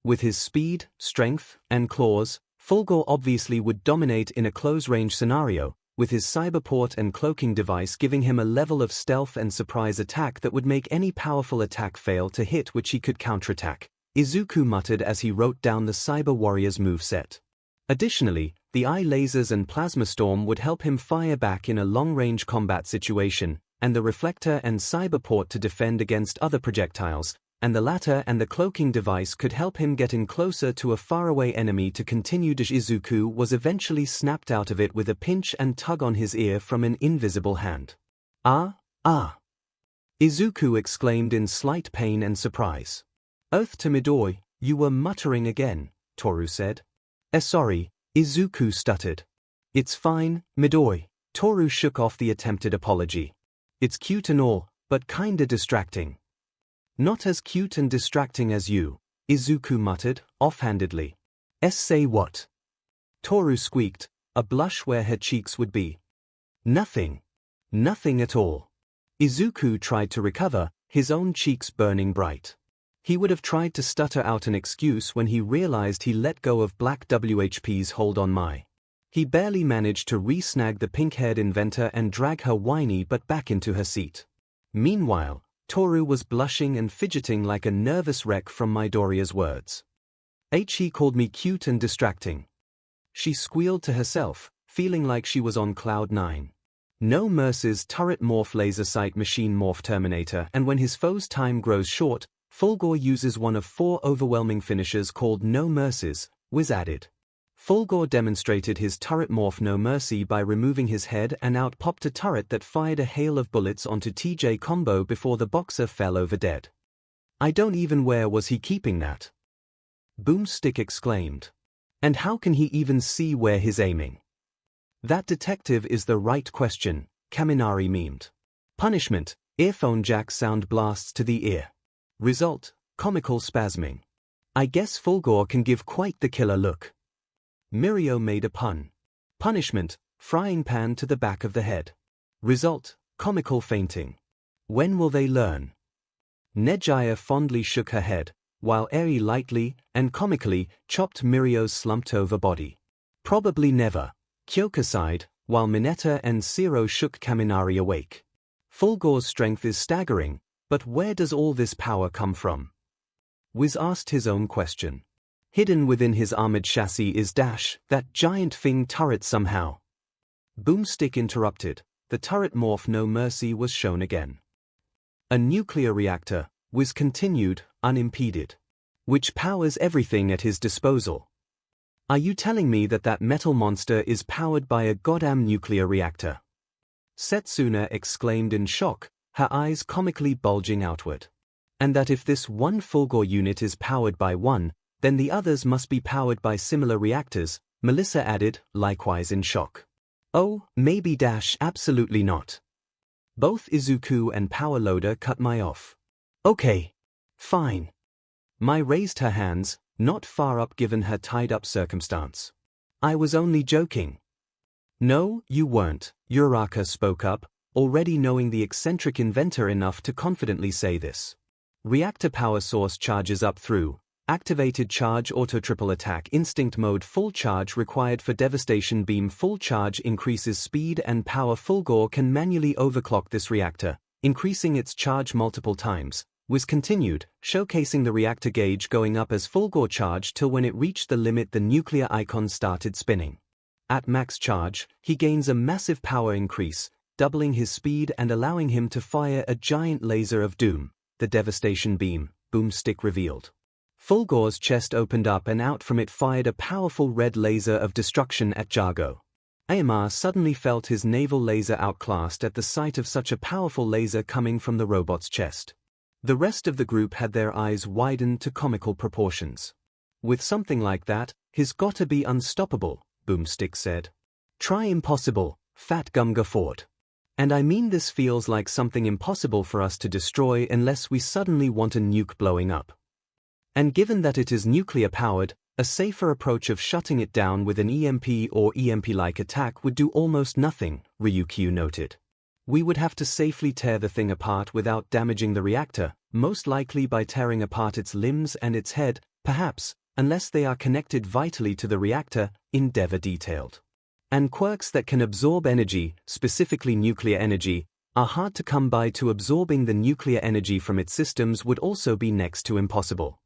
With his speed, strength, and claws, 𝐿𝐴 obviously would dominate in a close-range scenario, with his cyberport and cloaking device giving him a level of stealth and surprise attack that would make any powerful attack fail to hit which he could counterattack, Izuku muttered as he wrote down the Cyber Warrior's moveset. Additionally, the eye lasers and plasma storm would help him fire back in a long-range combat situation, and the reflector and cyberport to defend against other projectiles, and the latter and the cloaking device could help him get in closer to a faraway enemy to continue. Izuku was eventually snapped out of it with a pinch and tug on his ear from an invisible hand. Ah! Izuku exclaimed in slight pain and surprise. Oath to Midori, you were muttering again, Toru said. Sorry, Izuku stuttered. It's fine, Midori. Toru shook off the attempted apology. It's cute and all, but kinda distracting. Not as cute and distracting as you, Izuku muttered, offhandedly. Say what? Toru squeaked, a blush where her cheeks would be. Nothing. Nothing at all. Izuku tried to recover, his own cheeks burning bright. He would have tried to stutter out an excuse when he realized he let go of Black WHP's hold on my. He barely managed to re-snag the pink-haired inventor and drag her whiny butt back into her seat. Meanwhile, Toru was blushing and fidgeting like a nervous wreck from Midoriya's words. He called me cute and distracting. She squealed to herself, feeling like she was on cloud 9. No Mercy's turret morph laser sight machine morph terminator, and when his foe's time grows short, 𝐿𝐴 uses one of 4 overwhelming finishers called No Mercies, Wiz added. 𝐿𝐴 demonstrated his turret morph No Mercy by removing his head and out popped a turret that fired a hail of bullets onto TJ combo before the boxer fell over dead. I don't even where was he keeping that? Boomstick exclaimed. And how can he even see where he's aiming? That detective is the right question, Kaminari memed. Punishment, earphone jack sound blasts to the ear. Result, comical spasming. I guess 𝐿𝐴 can give quite the killer look. Mirio made a pun. Punishment, frying pan to the back of the head. Result, comical fainting. When will they learn? Nejaya fondly shook her head, while Eri lightly and comically chopped Mirio's slumped-over body. Probably never, Kyoka sighed, while Mineta and Zero shook Kaminari awake. 𝐿𝐴's strength is staggering, but where does all this power come from? Wiz asked his own question. Hidden within his armored chassis is that giant thing turret somehow. Boomstick interrupted, the turret morph No Mercy was shown again. A nuclear reactor, Wiz continued, unimpeded. Which powers everything at his disposal. Are you telling me that that metal monster is powered by a goddamn nuclear reactor? Setsuna exclaimed in shock, her eyes comically bulging outward. And that if this one 𝐿𝐴 unit is powered by one, then the others must be powered by similar reactors, Melissa added, likewise in shock. Oh, maybe dash absolutely not. Both Izuku and 𝐿𝐴 cut my off. Okay. Fine. Mai raised her hands, not far up given her tied-up circumstance. I was only joking. No, you weren't, Uraraka spoke up, already knowing the eccentric inventor enough to confidently say this. Reactor power source charges up through. Activated charge auto triple attack instinct mode full charge required for devastation beam full charge increases speed and power 𝐿𝐴 can manually overclock this reactor, increasing its charge multiple times, was continued, showcasing the reactor gauge going up as 𝐿𝐴 charge till when it reached the limit the nuclear icon started spinning. At max charge, he gains a massive power increase, doubling his speed and allowing him to fire a giant laser of doom, the devastation beam, boomstick revealed. 𝐿𝐴's chest opened up and out from it fired a powerful red laser of destruction at 𝐔𝐬𝐽. Aomar suddenly felt his naval laser outclassed at the sight of such a powerful laser coming from the robot's chest. The rest of the group had their eyes widened to comical proportions. With something like that, he's gotta be unstoppable, Boomstick said. Try impossible, Fat Gum guffawed. And I mean this feels like something impossible for us to destroy unless we suddenly want a nuke blowing up. And given that it is nuclear-powered, a safer approach of shutting it down with an EMP or EMP-like attack would do almost nothing, Ryukyu noted. We would have to safely tear the thing apart without damaging the reactor, most likely by tearing apart its limbs and its head, perhaps, unless they are connected vitally to the reactor, Endeavor detailed. And quirks that can absorb energy, specifically nuclear energy, are hard to come by. To absorbing the nuclear energy from its systems would also be next to impossible.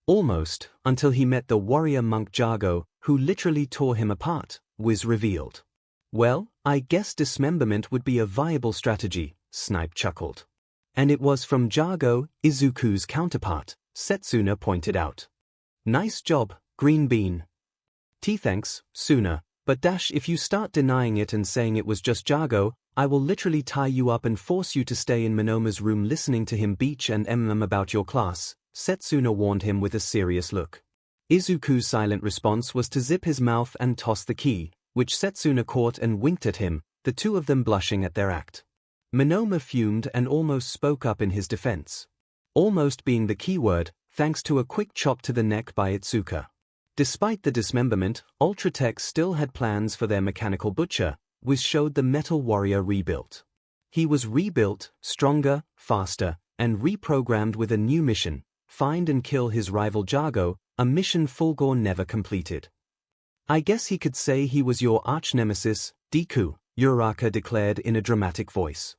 Almost, until he met the warrior monk 𝐔𝐻𝐽, who literally tore him apart, Wiz revealed. Well, I guess dismemberment would be a viable strategy, Snipe chuckled. And it was from 𝐔𝐻𝐽, Izuku's counterpart, Setsuna pointed out. Nice job, Green Bean. Thanks, Suna, but dash if you start denying it and saying it was just 𝐔𝐻𝐽, I will literally tie you up and force you to stay in Monoma's room listening to him beach and about your class, Setsuna warned him with a serious look. Izuku's silent response was to zip his mouth and toss the key, which Setsuna caught and winked at him, the two of them blushing at their act. Monoma fumed and almost spoke up in his defense. Almost being the keyword, thanks to a quick chop to the neck by Itsuka. Despite the dismemberment, Ultratech still had plans for their mechanical butcher, which showed the Metal Warrior rebuilt. He was rebuilt, stronger, faster, and reprogrammed with a new mission, find and kill his rival 𝐔𝐻𝐽, a mission 𝐿𝐴 never completed. I guess he could say he was your arch-nemesis, Deku, Uraraka declared in a dramatic voice.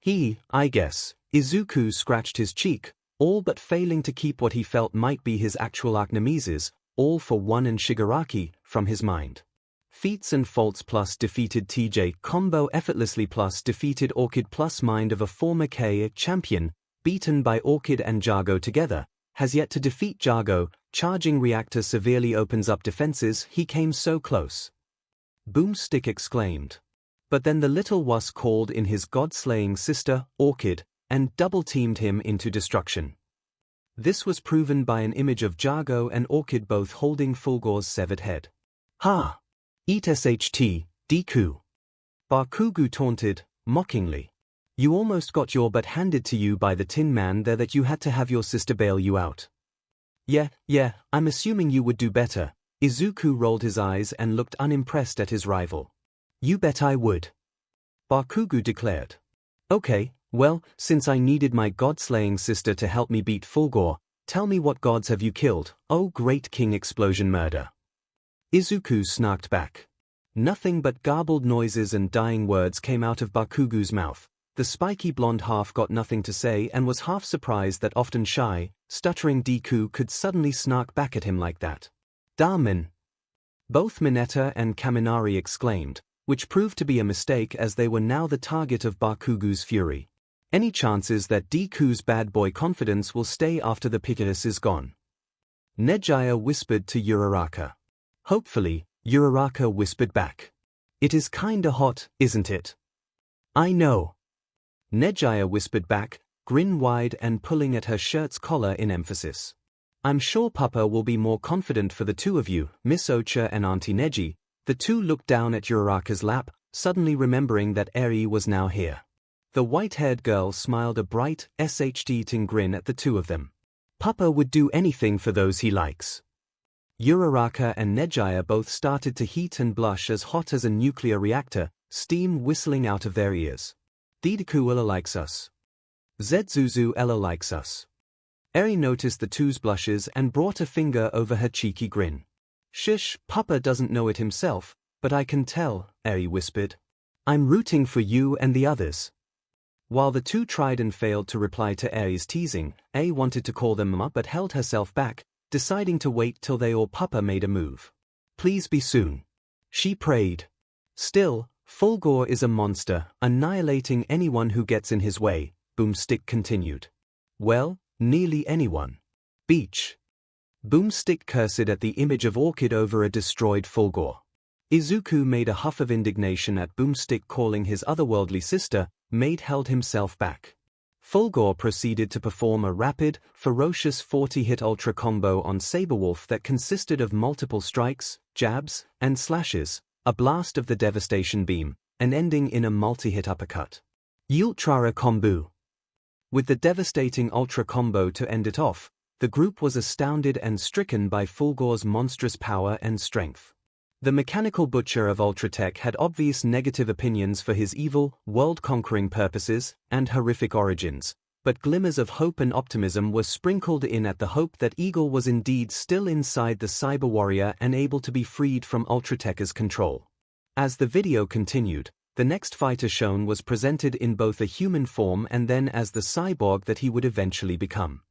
I guess, Izuku scratched his cheek, all but failing to keep what he felt might be his actual arch-nemesis, all for one and Shigaraki, from his mind. Feats and faults plus defeated TJ combo effortlessly plus defeated Orchid plus mind of a former 𝐾 champion, beaten by Orchid and 𝐔𝐻𝐽 together, has yet to defeat 𝐔𝐻𝐽, charging reactor severely opens up defenses, he came so close. Boomstick exclaimed. But then the little wuss called in his god-slaying sister, Orchid, and double-teamed him into destruction. This was proven by an image of 𝐔𝐻𝐽 and Orchid both holding 𝐿𝐴's severed head. Ha! Eat SHT, Deku. Bakugo taunted, mockingly. You almost got your butt handed to you by the Tin Man there that you had to have your sister bail you out. Yeah, I'm assuming you would do better. Izuku rolled his eyes and looked unimpressed at his rival. You bet I would. Bakugo declared. Okay, well, since I needed my god-slaying sister to help me beat 𝐿𝐴, tell me what gods have you killed, oh great king explosion murder. Izuku snarked back. Nothing but garbled noises and dying words came out of Bakugo's mouth. The spiky blonde half got nothing to say and was half surprised that often shy, stuttering Deku could suddenly snark back at him like that. Damen! Both Mineta and Kaminari exclaimed, which proved to be a mistake as they were now the target of Bakugo's fury. Any chances that Deku's bad boy confidence will stay after the Piccatus is gone? Nejaya whispered to Uraraka. Hopefully, Uraraka whispered back. It is kinda hot, isn't it? I know. 𝐒𝐲 whispered back, grin wide and pulling at her shirt's collar in emphasis. I'm sure Papa will be more confident for the two of you, Miss Ocha and Auntie Neji. The two looked down at Uraraka's lap, suddenly remembering that Eri was now here. The white-haired girl smiled a bright, SHD-ting grin at the two of them. Papa would do anything for those he likes. Uraraka and 𝐒𝐲 both started to heat and blush as hot as a nuclear reactor, steam whistling out of their ears. 𝐷𝐷𝑒ku Ella likes us. �Z𝑜𝑜 Ella likes us. Eri noticed the two's blushes and brought a finger over her cheeky grin. Shush, Papa doesn't know it himself, but I can tell, Eri whispered. I'm rooting for you and the others. While the two tried and failed to reply to Eri's teasing, wanted to call them Mama but held herself back, deciding to wait till they or Papa made a move. Please be soon. She prayed. Still, Fulgore is a monster, annihilating anyone who gets in his way, Boomstick continued. Well, nearly anyone. Beach. Boomstick cursed at the image of Orchid over a destroyed Fulgore. Izuku made a huff of indignation at Boomstick calling his otherworldly sister. Maid held himself back. Fulgore proceeded to perform a rapid, ferocious 40-hit ultra combo on Saberwolf that consisted of multiple strikes, jabs, and slashes, a blast of the devastation beam, and ending in a multi-hit uppercut. Ultra combo. With the devastating ultra combo to end it off, the group was astounded and stricken by Fulgore's monstrous power and strength. The mechanical butcher of Ultratech had obvious negative opinions for his evil, world-conquering purposes and horrific origins, but glimmers of hope and optimism were sprinkled in at the hope that Eagle was indeed still inside the cyber warrior and able to be freed from Ultratech's control. As the video continued, the next fighter shown was presented in both a human form and then as the cyborg that he would eventually become.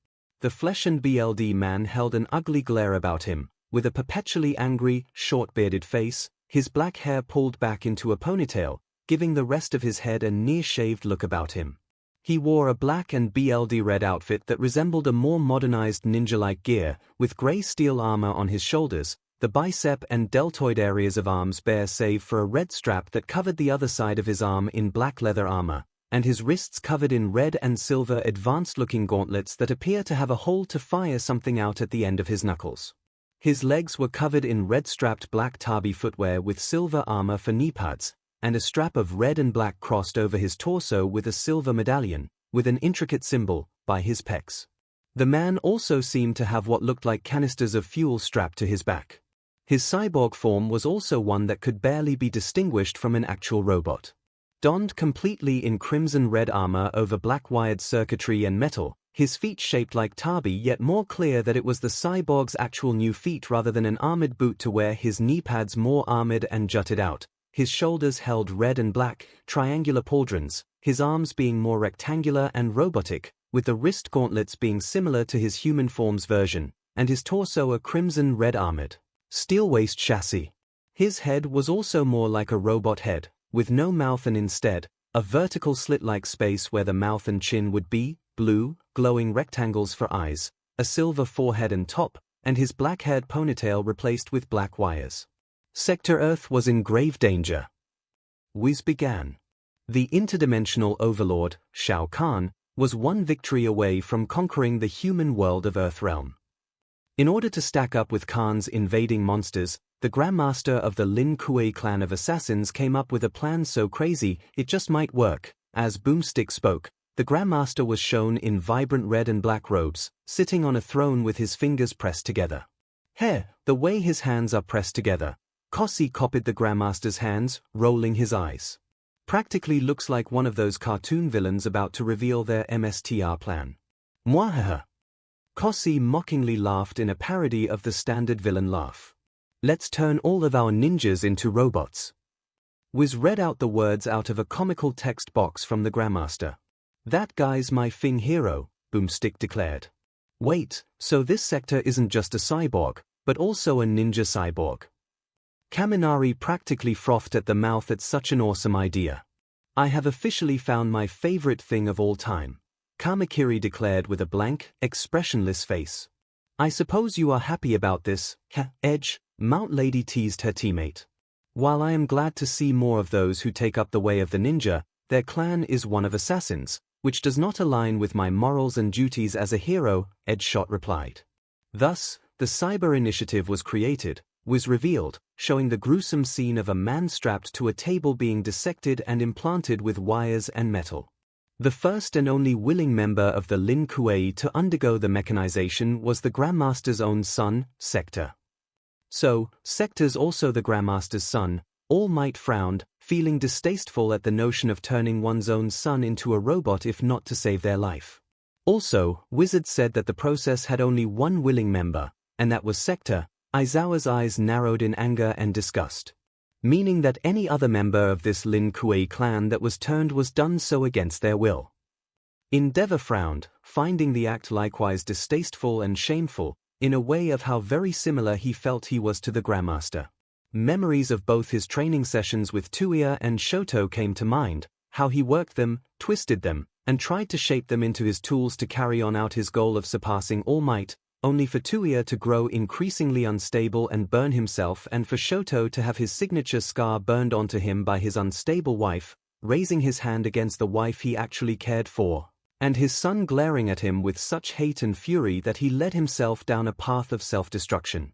The flesh and BLD man held an ugly glare about him, with a perpetually angry, short-bearded face, his black hair pulled back into a ponytail, giving the rest of his head a near-shaved look about him. He wore a black and BLD red outfit that resembled a more modernized ninja-like gear, with grey steel armor on his shoulders, the bicep and deltoid areas of arms bare save for a red strap that covered the other side of his arm in black leather armor, and his wrists covered in red and silver advanced-looking gauntlets that appear to have a hole to fire something out at the end of his knuckles. His legs were covered in red-strapped black tabi footwear with silver armor for knee pads, and a strap of red and black crossed over his torso with a silver medallion, with an intricate symbol, by his pecs. The man also seemed to have what looked like canisters of fuel strapped to his back. His cyborg form was also one that could barely be distinguished from an actual robot. Donned completely in crimson-red armor over black-wired circuitry and metal, his feet shaped like tabi yet more clear that it was the cyborg's actual new feet rather than an armored boot to wear, his knee pads more armored and jutted out, his shoulders held red and black, triangular pauldrons, his arms being more rectangular and robotic, with the wrist gauntlets being similar to his human form's version, and his torso a crimson-red armored, steel-waist chassis. His head was also more like a robot head, with no mouth and instead, a vertical slit-like space where the mouth and chin would be, blue, glowing rectangles for eyes, a silver forehead and top, and his black-haired ponytail replaced with black wires. Sector Earth was in grave danger. Wiz began. The interdimensional overlord, Shao Kahn, was one victory away from conquering the human world of Earthrealm. In order to stack up with Kahn's invading monsters, the Grandmaster of the Lin Kuei clan of assassins came up with a plan so crazy it just might work. As Boomstick spoke, the Grandmaster was shown in vibrant red and black robes, sitting on a throne with his fingers pressed together. The way his hands are pressed together. 𝐒𝐭𝐚𝐲 copied the Grandmaster's hands, rolling his eyes. Practically looks like one of those cartoon villains about to reveal their MSTR plan. Mwahaha. 𝐒𝐭𝐴 mockingly laughed in a parody of the standard villain laugh. Let's turn all of our ninjas into robots. Wiz read out the words out of a comical text box from the Grandmaster. That guy's my thing hero, Boomstick declared. Wait, so this sector isn't just a cyborg, but also a ninja cyborg. Kaminari practically frothed at the mouth at such an awesome idea. I have officially found my favorite thing of all time, Kamakiri declared with a blank, expressionless face. I suppose you are happy about this, Edge, Mount Lady teased her teammate. While I am glad to see more of those who take up the way of the ninja, their clan is one of assassins, which does not align with my morals and duties as a hero, 𝐻𝐻 replied. Thus, the Cyber Initiative was created, was revealed, showing the gruesome scene of a man strapped to a table being dissected and implanted with wires and metal. The first and only willing member of the 𝐿𝑖𝑛 𝐾𝐻𝐲 to undergo the mechanization was the Grandmaster's own son, 𝐤𝐸𝐻. So, 𝐤𝐸𝐻's also the Grandmaster's son. All Might frowned, feeling distasteful at the notion of turning one's own son into a robot if not to save their life. Also, Wizard said that the process had only one willing member, and that was 𝐤𝐸𝐻. Aizawa's eyes narrowed in anger and disgust. Meaning that any other member of this 𝐿𝑖𝑛 𝐾𝐻𝐲 clan that was turned was done so against their will. Endeavor frowned, finding the act likewise distasteful and shameful, in a way of how very similar he felt he was to the Grandmaster. Memories of both his training sessions with Tuya and Shoto came to mind, how he worked them, twisted them, and tried to shape them into his tools to carry on out his goal of surpassing All Might, only for Tuya to grow increasingly unstable and burn himself and for Shoto to have his signature scar burned onto him by his unstable wife, raising his hand against the wife he actually cared for, and his son glaring at him with such hate and fury that he led himself down a path of self-destruction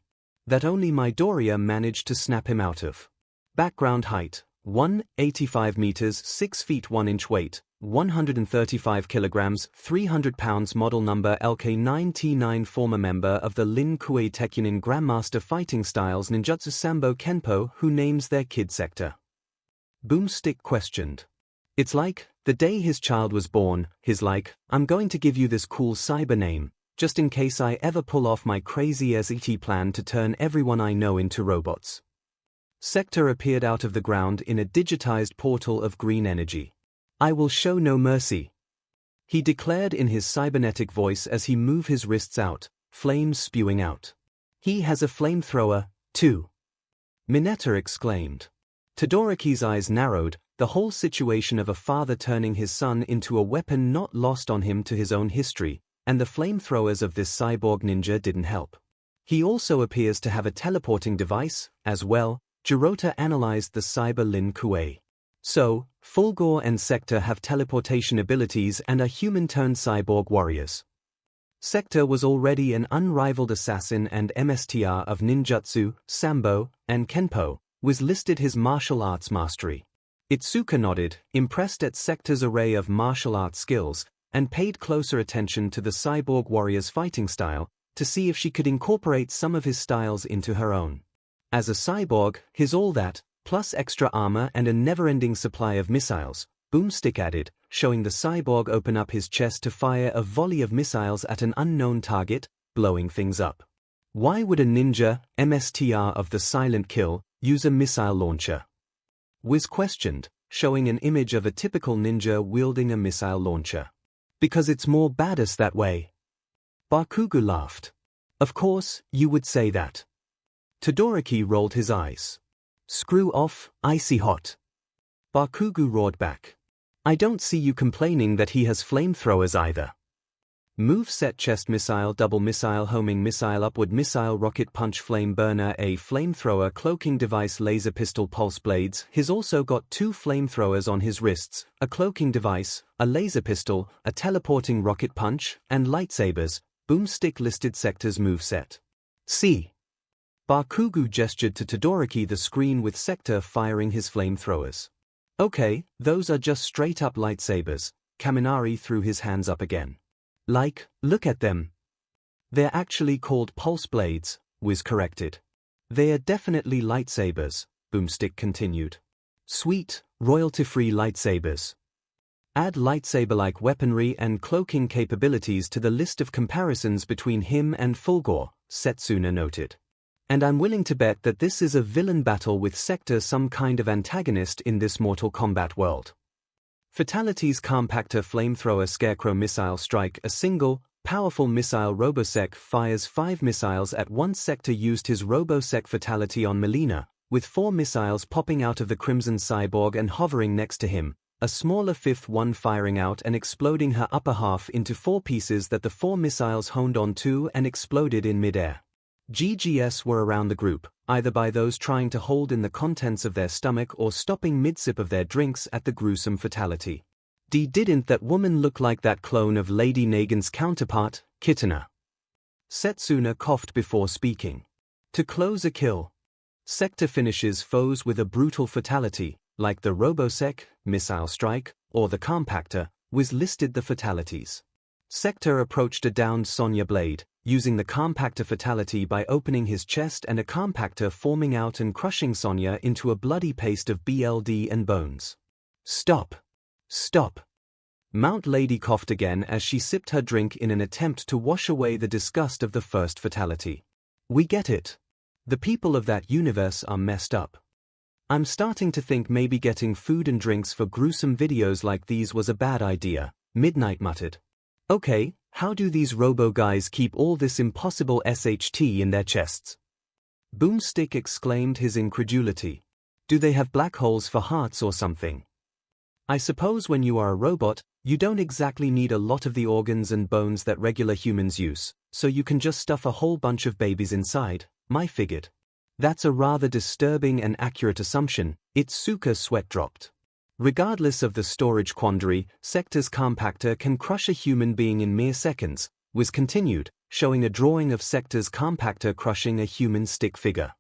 that only Midoriya managed to snap him out of. Background height: 185 meters, 6 feet 1 inch weight, 135 kilograms, 300 pounds. Model number LK9T9. Former member of the 𝐿𝑖𝑛 𝐾𝐻𝐲 Tekkinin Grandmaster Fighting Styles Ninjutsu Sambo Kenpo, who names their kid 𝐤𝐸𝐻. Boomstick questioned. It's like, the day his child was born, he's like, I'm going to give you this cool cyber name, just in case I ever pull off my crazy SET plan to turn everyone I know into robots. 𝐤𝐸𝐻 appeared out of the ground in a digitized portal of green energy. I will show no mercy, he declared in his cybernetic voice as he moved his wrists out, flames spewing out. He has a flamethrower, too, Mineta exclaimed. Todoroki's eyes narrowed, the whole situation of a father turning his son into a weapon not lost on him to his own history, and the flamethrowers of this cyborg ninja didn't help. He also appears to have a teleporting device, as well. Jirota analyzed the cyber 𝐿𝑖𝑛 𝐾𝐻𝐲. So, Fulgore and 𝐤𝐸𝐻 have teleportation abilities and are human-turned-cyborg warriors. 𝐤𝐸𝐻 was already an unrivaled assassin and MSTR of ninjutsu, sambo, and kenpo, was listed his martial arts mastery. Itsuka nodded, impressed at 𝐤𝐸𝐻's array of martial arts skills, and paid closer attention to the cyborg warrior's fighting style, to see if she could incorporate some of his styles into her own. As a cyborg, his all that, plus extra armor and a never-ending supply of missiles, Boomstick added, showing the cyborg open up his chest to fire a volley of missiles at an unknown target, blowing things up. Why would a ninja, MSTR of the silent kill, use a missile launcher? Wiz questioned, showing an image of a typical ninja wielding a missile launcher. Because it's more badass that way. Bakugo laughed. Of course, you would say that. Todoroki rolled his eyes. Screw off, icy hot. Bakugo roared back. I don't see you complaining that he has flamethrowers either. Move set chest missile, double missile, homing missile, upward missile, rocket punch, flame burner, a flamethrower, cloaking device, laser pistol, pulse blades. He's also got 2 flamethrowers on his wrists, a cloaking device, a laser pistol, a teleporting rocket punch, and lightsabers. Boomstick listed 𝐤𝐸𝐻's moveset. See. Bakugo gestured to Todoroki the screen with 𝐤𝐸𝐻 firing his flamethrowers. Okay, those are just straight-up lightsabers. Kaminari threw his hands up again. Like, look at them. They're actually called pulse blades, Wiz corrected. They are definitely lightsabers, Boomstick continued. Sweet, royalty-free lightsabers. Add lightsaber-like weaponry and cloaking capabilities to the list of comparisons between him and Fulgore, Setsuna noted. And I'm willing to bet that this is a villain battle with 𝐤𝐸𝐻, some kind of antagonist in this Mortal Kombat world. Fatalities: Compactor Flamethrower Scarecrow Missile Strike. A single, powerful missile. Robosec fires 5 missiles at once. 𝐤𝐸𝐻 used his Robosec fatality on Melina, with 4 missiles popping out of the Crimson Cyborg and hovering next to him, a smaller 5th one firing out and exploding her upper half into 4 pieces that the 4 missiles honed onto and exploded in midair. GGS were around the group, either by those trying to hold in the contents of their stomach or stopping mid-sip of their drinks at the gruesome fatality. Didn't that woman look like that clone of Lady Nagant's counterpart, Kitana? Setsuna coughed before speaking. To close a kill, Sector finishes foes with a brutal fatality, like the Robosec, Missile Strike, or the Compactor, Wiz listed the fatalities. Sector approached a downed Sonya Blade, using the Compactor fatality by opening his chest and a Compactor forming out and crushing Sonya into a bloody paste of BLD and bones. Stop! Stop! Mount Lady coughed again as she sipped her drink in an attempt to wash away the disgust of the first fatality. We get it. The people of that universe are messed up. I'm starting to think maybe getting food and drinks for gruesome videos like these was a bad idea, Midnight muttered. Okay, how do these robo guys keep all this impossible SHT in their chests? Boomstick exclaimed his incredulity. Do they have black holes for hearts or something? I suppose when you are a robot, you don't exactly need a lot of the organs and bones that regular humans use, so you can just stuff a whole bunch of babies inside, I figured. That's a rather disturbing and accurate assumption, Itsuka sweat dropped. Regardless of the storage quandary, Sector's Compactor can crush a human being in mere seconds, Wiz continued, showing a drawing of Sector's Compactor crushing a human stick figure.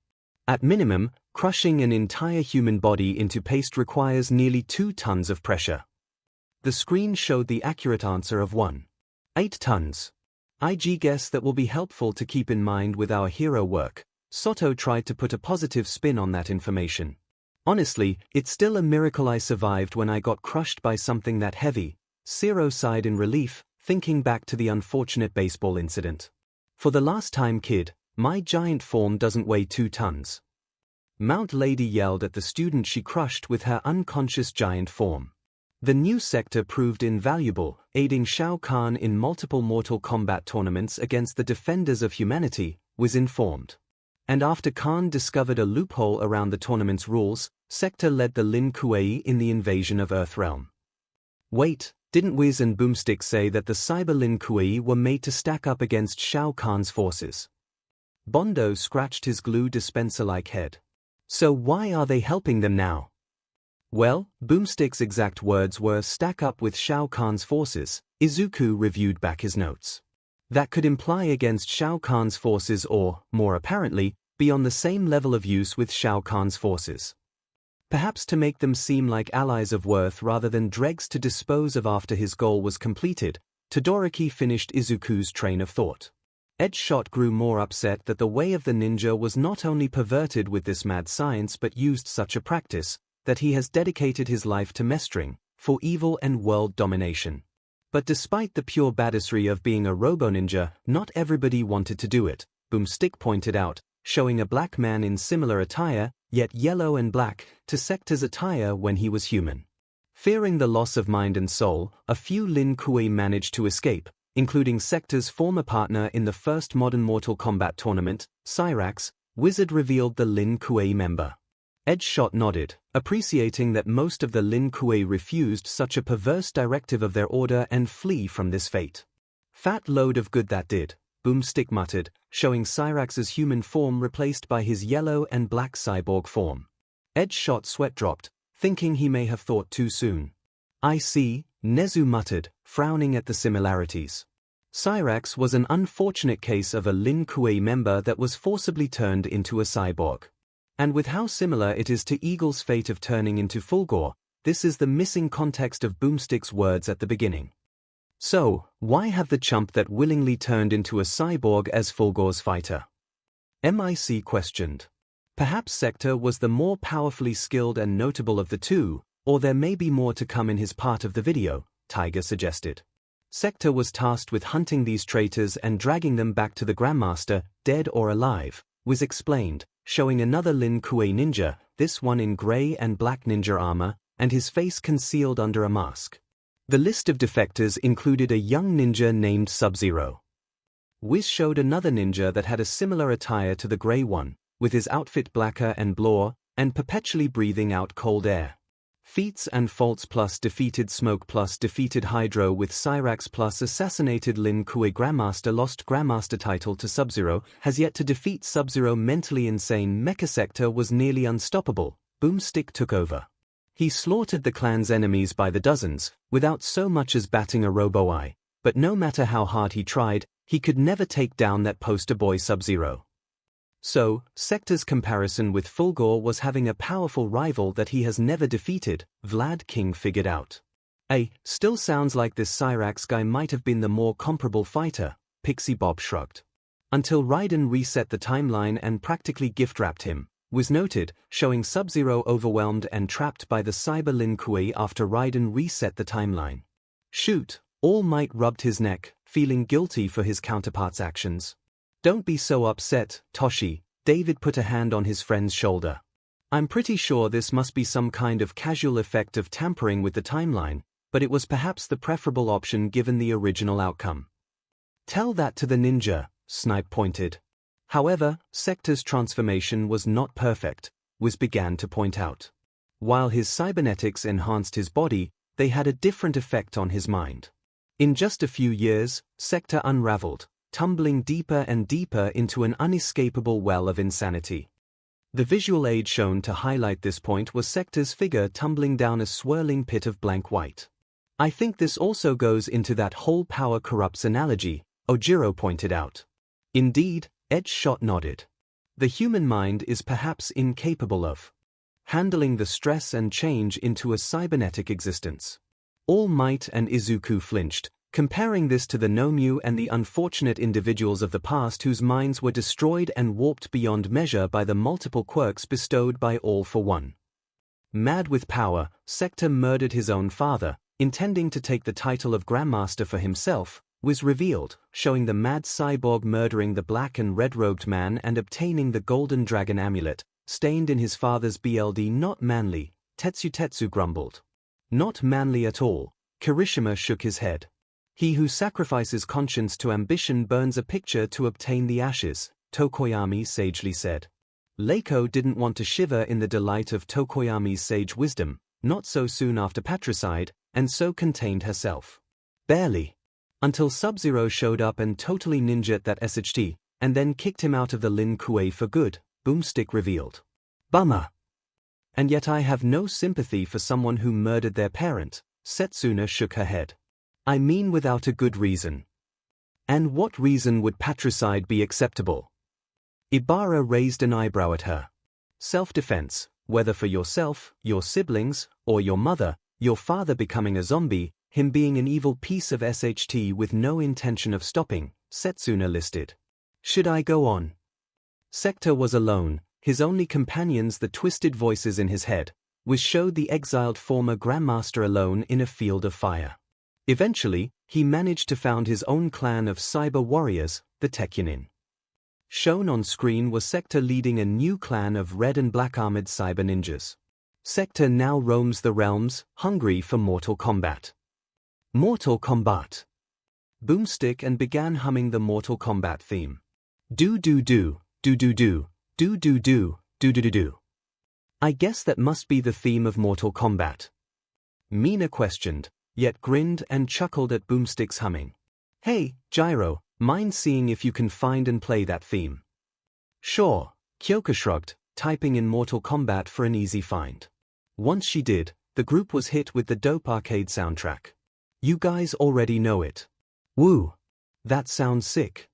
At minimum, crushing an entire human body into paste requires nearly 2 tons of pressure. The screen showed the accurate answer of 1.8 tons. IG guess that will be helpful to keep in mind with our hero work. Soto tried to put a positive spin on that information. Honestly, it's still a miracle I survived when I got crushed by something that heavy. Zero sighed in relief, thinking back to the unfortunate baseball incident. For the last time, kid, my giant form doesn't weigh 2 tons. Mount Lady yelled at the student she crushed with her unconscious giant form. The new sector proved invaluable, aiding Shao Kahn in multiple Mortal Kombat tournaments against the defenders of humanity, was informed. And after Kahn discovered a loophole around the tournament's rules, Sector led the Lin Kuei in the invasion of Earthrealm. Wait, didn't Wiz and Boomstick say that the Cyber Lin Kuei were made to stack up against Shao Kahn's forces? Bondo scratched his glue dispenser-like head. So why are they helping them now? Well, Boomstick's exact words were stack up with Shao Kahn's forces. Izuku reviewed back his notes. That could imply against Shao Kahn's forces or, more apparently, be on the same level of use with Shao Kahn's forces. Perhaps to make them seem like allies of worth rather than dregs to dispose of after his goal was completed, Todoroki finished Izuku's train of thought. Edgeshot grew more upset that the way of the ninja was not only perverted with this mad science but used such a practice, that he has dedicated his life to mestering, for evil and world domination. But despite the pure badassery of being a robo-ninja, not everybody wanted to do it, Boomstick pointed out, showing a black man in similar attire, yet yellow and black, to Sector's attire when he was human. Fearing the loss of mind and soul, a few Lin Kuei managed to escape, including Sector's former partner in the first modern Mortal Kombat tournament, Cyrax. Wizard revealed the Lin Kuei member. Edgeshot nodded, appreciating that most of the Lin Kuei refused such a perverse directive of their order and flee from this fate. Fat load of good that did, Boomstick muttered, showing Cyrax's human form replaced by his yellow and black cyborg form. Edgeshot sweat dropped, thinking he may have thought too soon. I see, Nezu muttered, frowning at the similarities. Cyrax was an unfortunate case of a Lin Kuei member that was forcibly turned into a cyborg. And with how similar it is to Eagle's fate of turning into Fulgore, this is the missing context of Boomstick's words at the beginning. So, why have the chump that willingly turned into a cyborg as Fulgore's fighter? MIC questioned. Perhaps Sector was the more powerfully skilled and notable of the two, or there may be more to come in his part of the video, Tiger suggested. Sector was tasked with hunting these traitors and dragging them back to the Grandmaster, dead or alive, Wiz explained, showing another Lin Kuei ninja, this one in grey and black ninja armor, and his face concealed under a mask. The list of defectors included a young ninja named Sub-Zero. Wiz showed another ninja that had a similar attire to the grey one, with his outfit blacker and blur, and perpetually breathing out cold air. Feats and faults plus defeated Smoke plus defeated Hydro with Cyrax plus assassinated 𝐿𝐴 Grandmaster lost Grandmaster title to Sub-Zero, has yet to defeat Sub-Zero mentally insane Mecha Sector was nearly unstoppable, Boomstick took over. He slaughtered the clan's enemies by the dozens, without so much as batting a robo-eye, but no matter how hard he tried, he could never take down that poster boy Sub-Zero. So, Sector's comparison with 𝐿𝐴 was having a powerful rival that he has never defeated, Vlad King figured out. Still sounds like this Cyrax guy might have been the more comparable fighter, Pixie Bob shrugged. Until Raiden reset the timeline and practically gift-wrapped him, was noted, showing Sub-Zero overwhelmed and trapped by the Cyber 𝐿𝐴 after Raiden reset the timeline. Shoot, All Might rubbed his neck, feeling guilty for his counterpart's actions. Don't be so upset, Toshi, David put a hand on his friend's shoulder. I'm pretty sure this must be some kind of casual effect of tampering with the timeline, but it was perhaps the preferable option given the original outcome. Tell that to the ninja, Snipe pointed. However, Sector's transformation was not perfect, Wiz began to point out. While his cybernetics enhanced his body, they had a different effect on his mind. In just a few years, Sector unraveled, tumbling deeper and deeper into an unescapable well of insanity. The visual aid shown to highlight this point was Sector's figure tumbling down a swirling pit of blank white. I think this also goes into that whole power corrupts analogy, Ojiro pointed out. Indeed, Edgeshot nodded. The human mind is perhaps incapable of handling the stress and change into a cybernetic existence. All Might and Izuku flinched, comparing this to the Nomu and the unfortunate individuals of the past whose minds were destroyed and warped beyond measure by the multiple quirks bestowed by All for One. Mad with power, Sector murdered his own father, intending to take the title of Grandmaster for himself, was revealed, showing the mad cyborg murdering the black and red-robed man and obtaining the golden dragon amulet, stained in his father's blood. Not manly, Tetsu grumbled. Not manly at all, Kirishima shook his head. He who sacrifices conscience to ambition burns a picture to obtain the ashes, Tokoyami sagely said. Leiko didn't want to shiver in the delight of Tokoyami's sage wisdom, not so soon after patricide, and so contained herself. Barely. Until Sub-Zero showed up and totally ninja'd that SHT, and then kicked him out of the 𝐿𝐴 for good, Boomstick revealed. Bummer. And yet I have no sympathy for someone who murdered their parent, Setsuna shook her head. I mean without a good reason. And what reason would patricide be acceptable? Ibara raised an eyebrow at her. Self-defense, whether for yourself, your siblings, or your mother, your father becoming a zombie, him being an evil piece of SHT with no intention of stopping, Setsuna listed. Should I go on? Sector was alone, his only companions the twisted voices in his head, which showed the exiled former Grandmaster alone in a field of fire. Eventually, he managed to found his own clan of cyber warriors, the Tekyonin. Shown on screen was Sector leading a new clan of red and black armored cyber ninjas. Sector now roams the realms, hungry for Mortal Kombat. Mortal Kombat. Boomstick and began humming the Mortal Kombat theme. Do-do-do, do-do-do, do-do-do, do-do-do-do. I guess that must be the theme of Mortal Kombat. Mina questioned, yet grinned and chuckled at Boomstick's humming. Hey, Gyro, mind seeing if you can find and play that theme? Sure, Kyoka shrugged, typing in Mortal Kombat for an easy find. Once she did, the group was hit with the dope arcade soundtrack. You guys already know it. Woo! That sounds sick.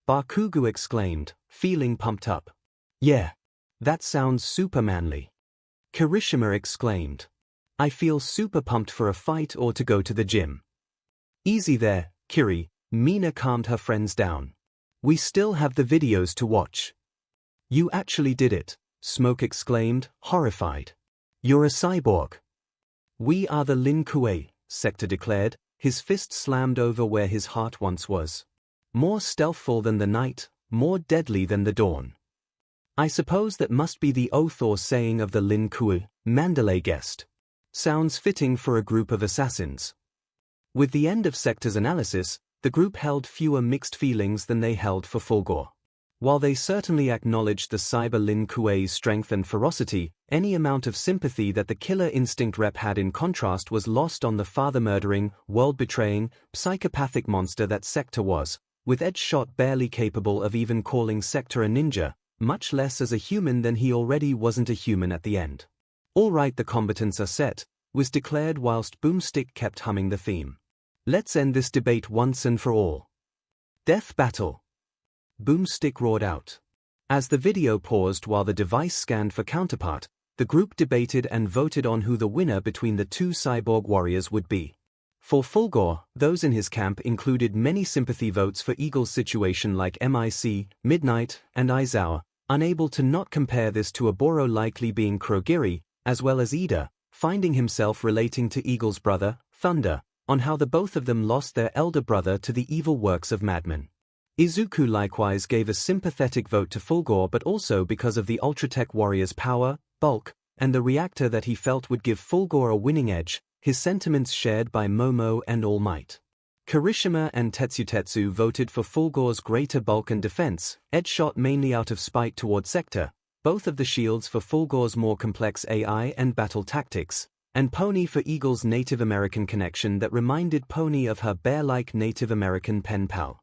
Bakugo exclaimed, feeling pumped up. Yeah. That sounds super manly. Kirishima exclaimed. I feel super pumped for a fight or to go to the gym. Easy there, Kiri, Mina calmed her friends down. We still have the videos to watch. You actually did it, Smoke exclaimed, horrified. You're a cyborg. We are the 𝐿𝐴, Sector declared, his fist slammed over where his heart once was. More stealthful than the night, more deadly than the dawn. I suppose that must be the Othor saying of the 𝐿𝐴, Mandalay guessed. Sounds fitting for a group of assassins. With the end of Sector's analysis, the group held fewer mixed feelings than they held for 𝐿𝐴. While they certainly acknowledged the cyber 𝐿𝐴's strength and ferocity, Any amount of sympathy that the killer instinct rep had in contrast was lost on the father-murdering, world-betraying, psychopathic monster that Sector was, with 𝐻𝐸𝐽 barely capable of even calling Sector a ninja, much less as a human than he already wasn't a human at the end. "All right, the combatants are set," was declared whilst Boomstick kept humming the theme. "Let's end this debate once and for all." "Death battle!" Boomstick roared out. As the video paused while the device scanned for counterpart, the group debated and voted on who the winner between the two cyborg warriors would be. For 𝐒𝐭𝐚𝐲, those in his camp included many sympathy votes for Eagle's situation like MIC, Midnight, and 𝐈𝐴𝐼, unable to not compare this to Oboro likely being 𝐒𝐿, as well as 𝐒𝐿, finding himself relating to Eagle's brother, Thunder, on how the both of them lost their elder brother to the evil works of madmen. Izuku likewise gave a sympathetic vote to 𝐒𝐿 but also because of the Ultratech warrior's power, bulk, and the reactor that he felt would give 𝐒𝐿 a winning edge, his sentiments shared by Momo and All Might. Kirishima and Tetsu voted for 𝐒𝐿's greater bulk and defense, 𝐻𝐸𝐽 mainly out of spite toward Sector, both of the shields for 𝐒𝐿's more complex AI and battle tactics, and Pony for Eagle's Native American connection that reminded Pony of her bear-like Native American pen pal.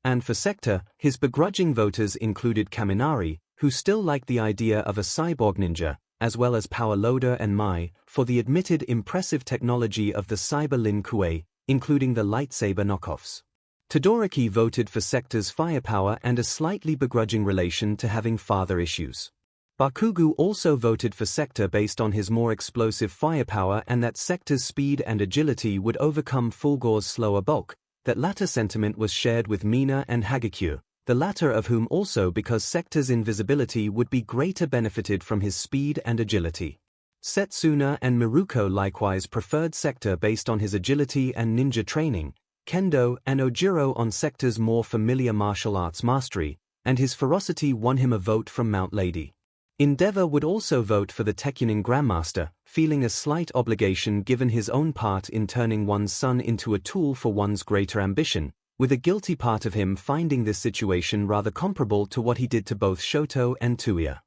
And for Sector, his begrudging voters included Kaminari, who still liked the idea of a cyborg ninja, as well as 𝐿oda and Mai, for the admitted impressive technology of the cyber Lin Kuei, including the lightsaber knockoffs. Todoroki voted for Sector's firepower and a slightly begrudging relation to having father issues. Bakugo also voted for Sector based on his more explosive firepower and that Sector's speed and agility would overcome 𝐒𝐿's slower bulk. That latter sentiment was shared with Mina and Hagekyo, the latter of whom also because Sector's invisibility would be greater benefited from his speed and agility. Setsuna and Miruko likewise preferred Sector based on his agility and ninja training, Kendo and Ojiro on Sector's more familiar martial arts mastery, and his ferocity won him a vote from Mount Lady. Endeavor would also vote for the Tekunin Grandmaster, feeling a slight obligation given his own part in turning one's son into a tool for one's greater ambition, with a guilty part of him finding this situation rather comparable to what he did to both Shoto and Tuya.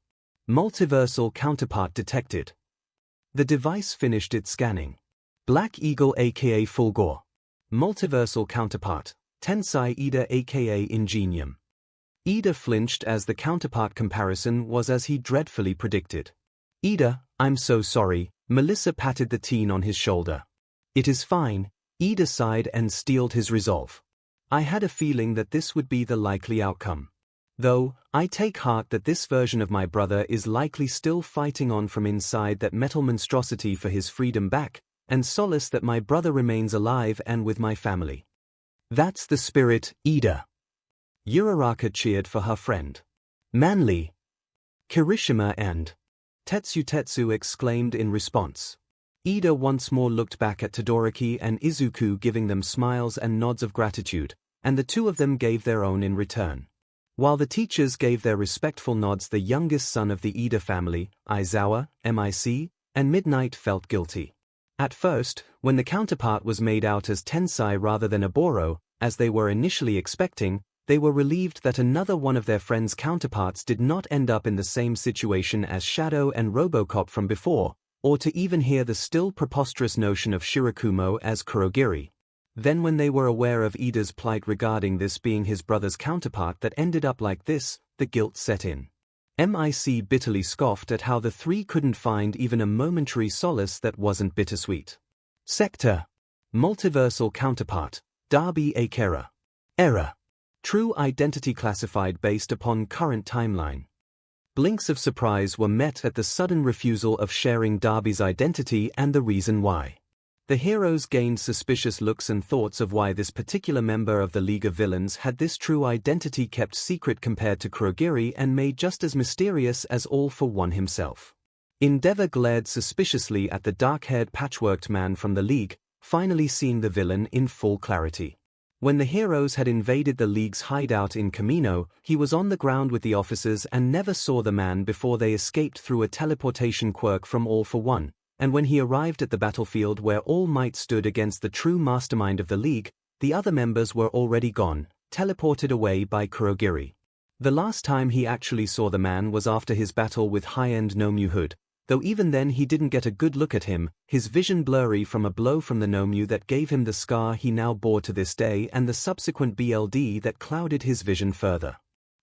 Multiversal counterpart detected. The device finished its scanning. Black Eagle aka 𝐒𝐿. Multiversal counterpart, Tensai 𝐒𝐿 aka Ingenium. 𝐒𝐿 flinched as the counterpart comparison was as he dreadfully predicted. 𝐒𝐿, I'm so sorry, Melissa patted the teen on his shoulder. It is fine, 𝐒𝐿 sighed and steeled his resolve. I had a feeling that this would be the likely outcome. Though, I take heart that this version of my brother is likely still fighting on from inside that metal monstrosity for his freedom back, and solace that my brother remains alive and with my family. That's the spirit, 𝐒𝐿. Uraraka cheered for her friend. Manly. Kirishima and Tetsu exclaimed in response. 𝐒𝐿 once more looked back at Todoroki and Izuku giving them smiles and nods of gratitude, and the two of them gave their own in return. While the teachers gave their respectful nods, the youngest son of the 𝐒𝐿 family, Aizawa, MIC, and Midnight felt guilty. At first, when the counterpart was made out as Tensai rather than Oboro, as they were initially expecting, they were relieved that another one of their friends' counterparts did not end up in the same situation as Shadow and Robocop from before, or to even hear the still preposterous notion of Shirakumo as Kurogiri. Then when they were aware of 𝐒𝐿's plight regarding this being his brother's counterpart that ended up like this, the guilt set in. MIC bitterly scoffed at how the three couldn't find even a momentary solace that wasn't bittersweet. Sector. Multiversal counterpart, Darby Akera. Error. True identity classified based upon current timeline. Blinks of surprise were met at the sudden refusal of sharing Darby's identity and the reason why. The heroes gained suspicious looks and thoughts of why this particular member of the League of Villains had this true identity kept secret compared to Kurogiri and made just as mysterious as All for One himself. Endeavor glared suspiciously at the dark-haired patchworked man from the League, finally seeing the villain in full clarity. When the heroes had invaded the League's hideout in Kamino, he was on the ground with the officers and never saw the man before they escaped through a teleportation quirk from All for One, and when he arrived at the battlefield where All Might stood against the true mastermind of the League, the other members were already gone, teleported away by Kurogiri. The last time he actually saw the man was after his battle with high-end Nomu Hood, though even then he didn't get a good look at him, his vision blurry from a blow from the 𝐻𝐼𝐽 that gave him the scar he now bore to this day and the subsequent BLD that clouded his vision further.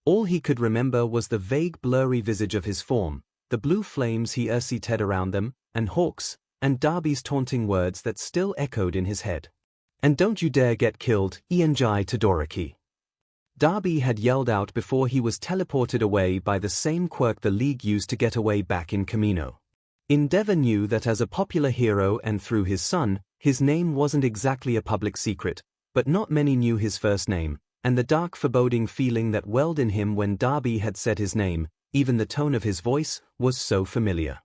All he could remember was the vague blurry visage of his form, the blue flames he 𝐼𝐺 around them, and Hawk's, and Darby's taunting words that still echoed in his head. "And don't you dare get killed, 𝐿 Todoroki." Darby had yelled out before he was teleported away by the same quirk the League used to get away back in Kamino. Endeavor knew that as a popular hero and through his son, his name wasn't exactly a public secret, but not many knew his first name, and the dark foreboding feeling that welled in him when Darby had said his name, even the tone of his voice, was so familiar.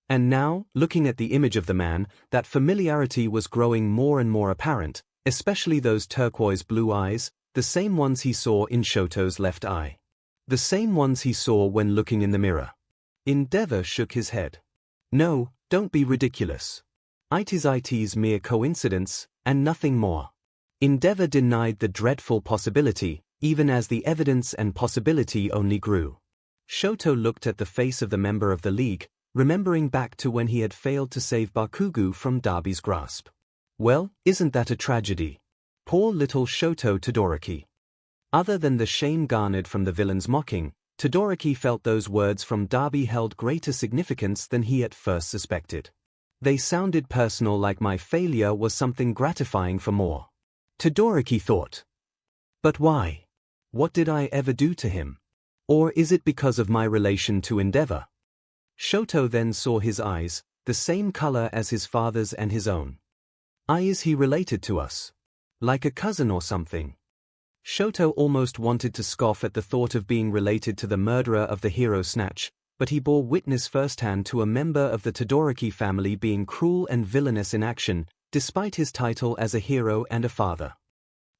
And now, looking at the image of the man, that familiarity was growing more and more apparent, especially those turquoise blue eyes, the same ones he saw in Shoto's left eye. The same ones he saw when looking in the mirror. Endeavor shook his head. "No, don't be ridiculous. It's mere coincidence, and nothing more." Endeavor denied the dreadful possibility, even as the evidence and possibility only grew. Shoto looked at the face of the member of the League, remembering back to when he had failed to save Bakugo from Darby's grasp. "Well, isn't that a tragedy? Poor little Shoto Todoroki." Other than the shame garnered from the villain's mocking, Todoroki felt those words from Darby held greater significance than he at first suspected. They sounded personal, like my failure was something gratifying for more. Todoroki thought. But why? What did I ever do to him? Or is it because of my relation to Endeavor? Shoto then saw his eyes, the same color as his father's and his own. Is he related to us? Like a cousin or something? Shoto almost wanted to scoff at the thought of being related to the murderer of the hero Snatch, but he bore witness firsthand to a member of the Todoroki family being cruel and villainous in action, despite his title as a hero and a father.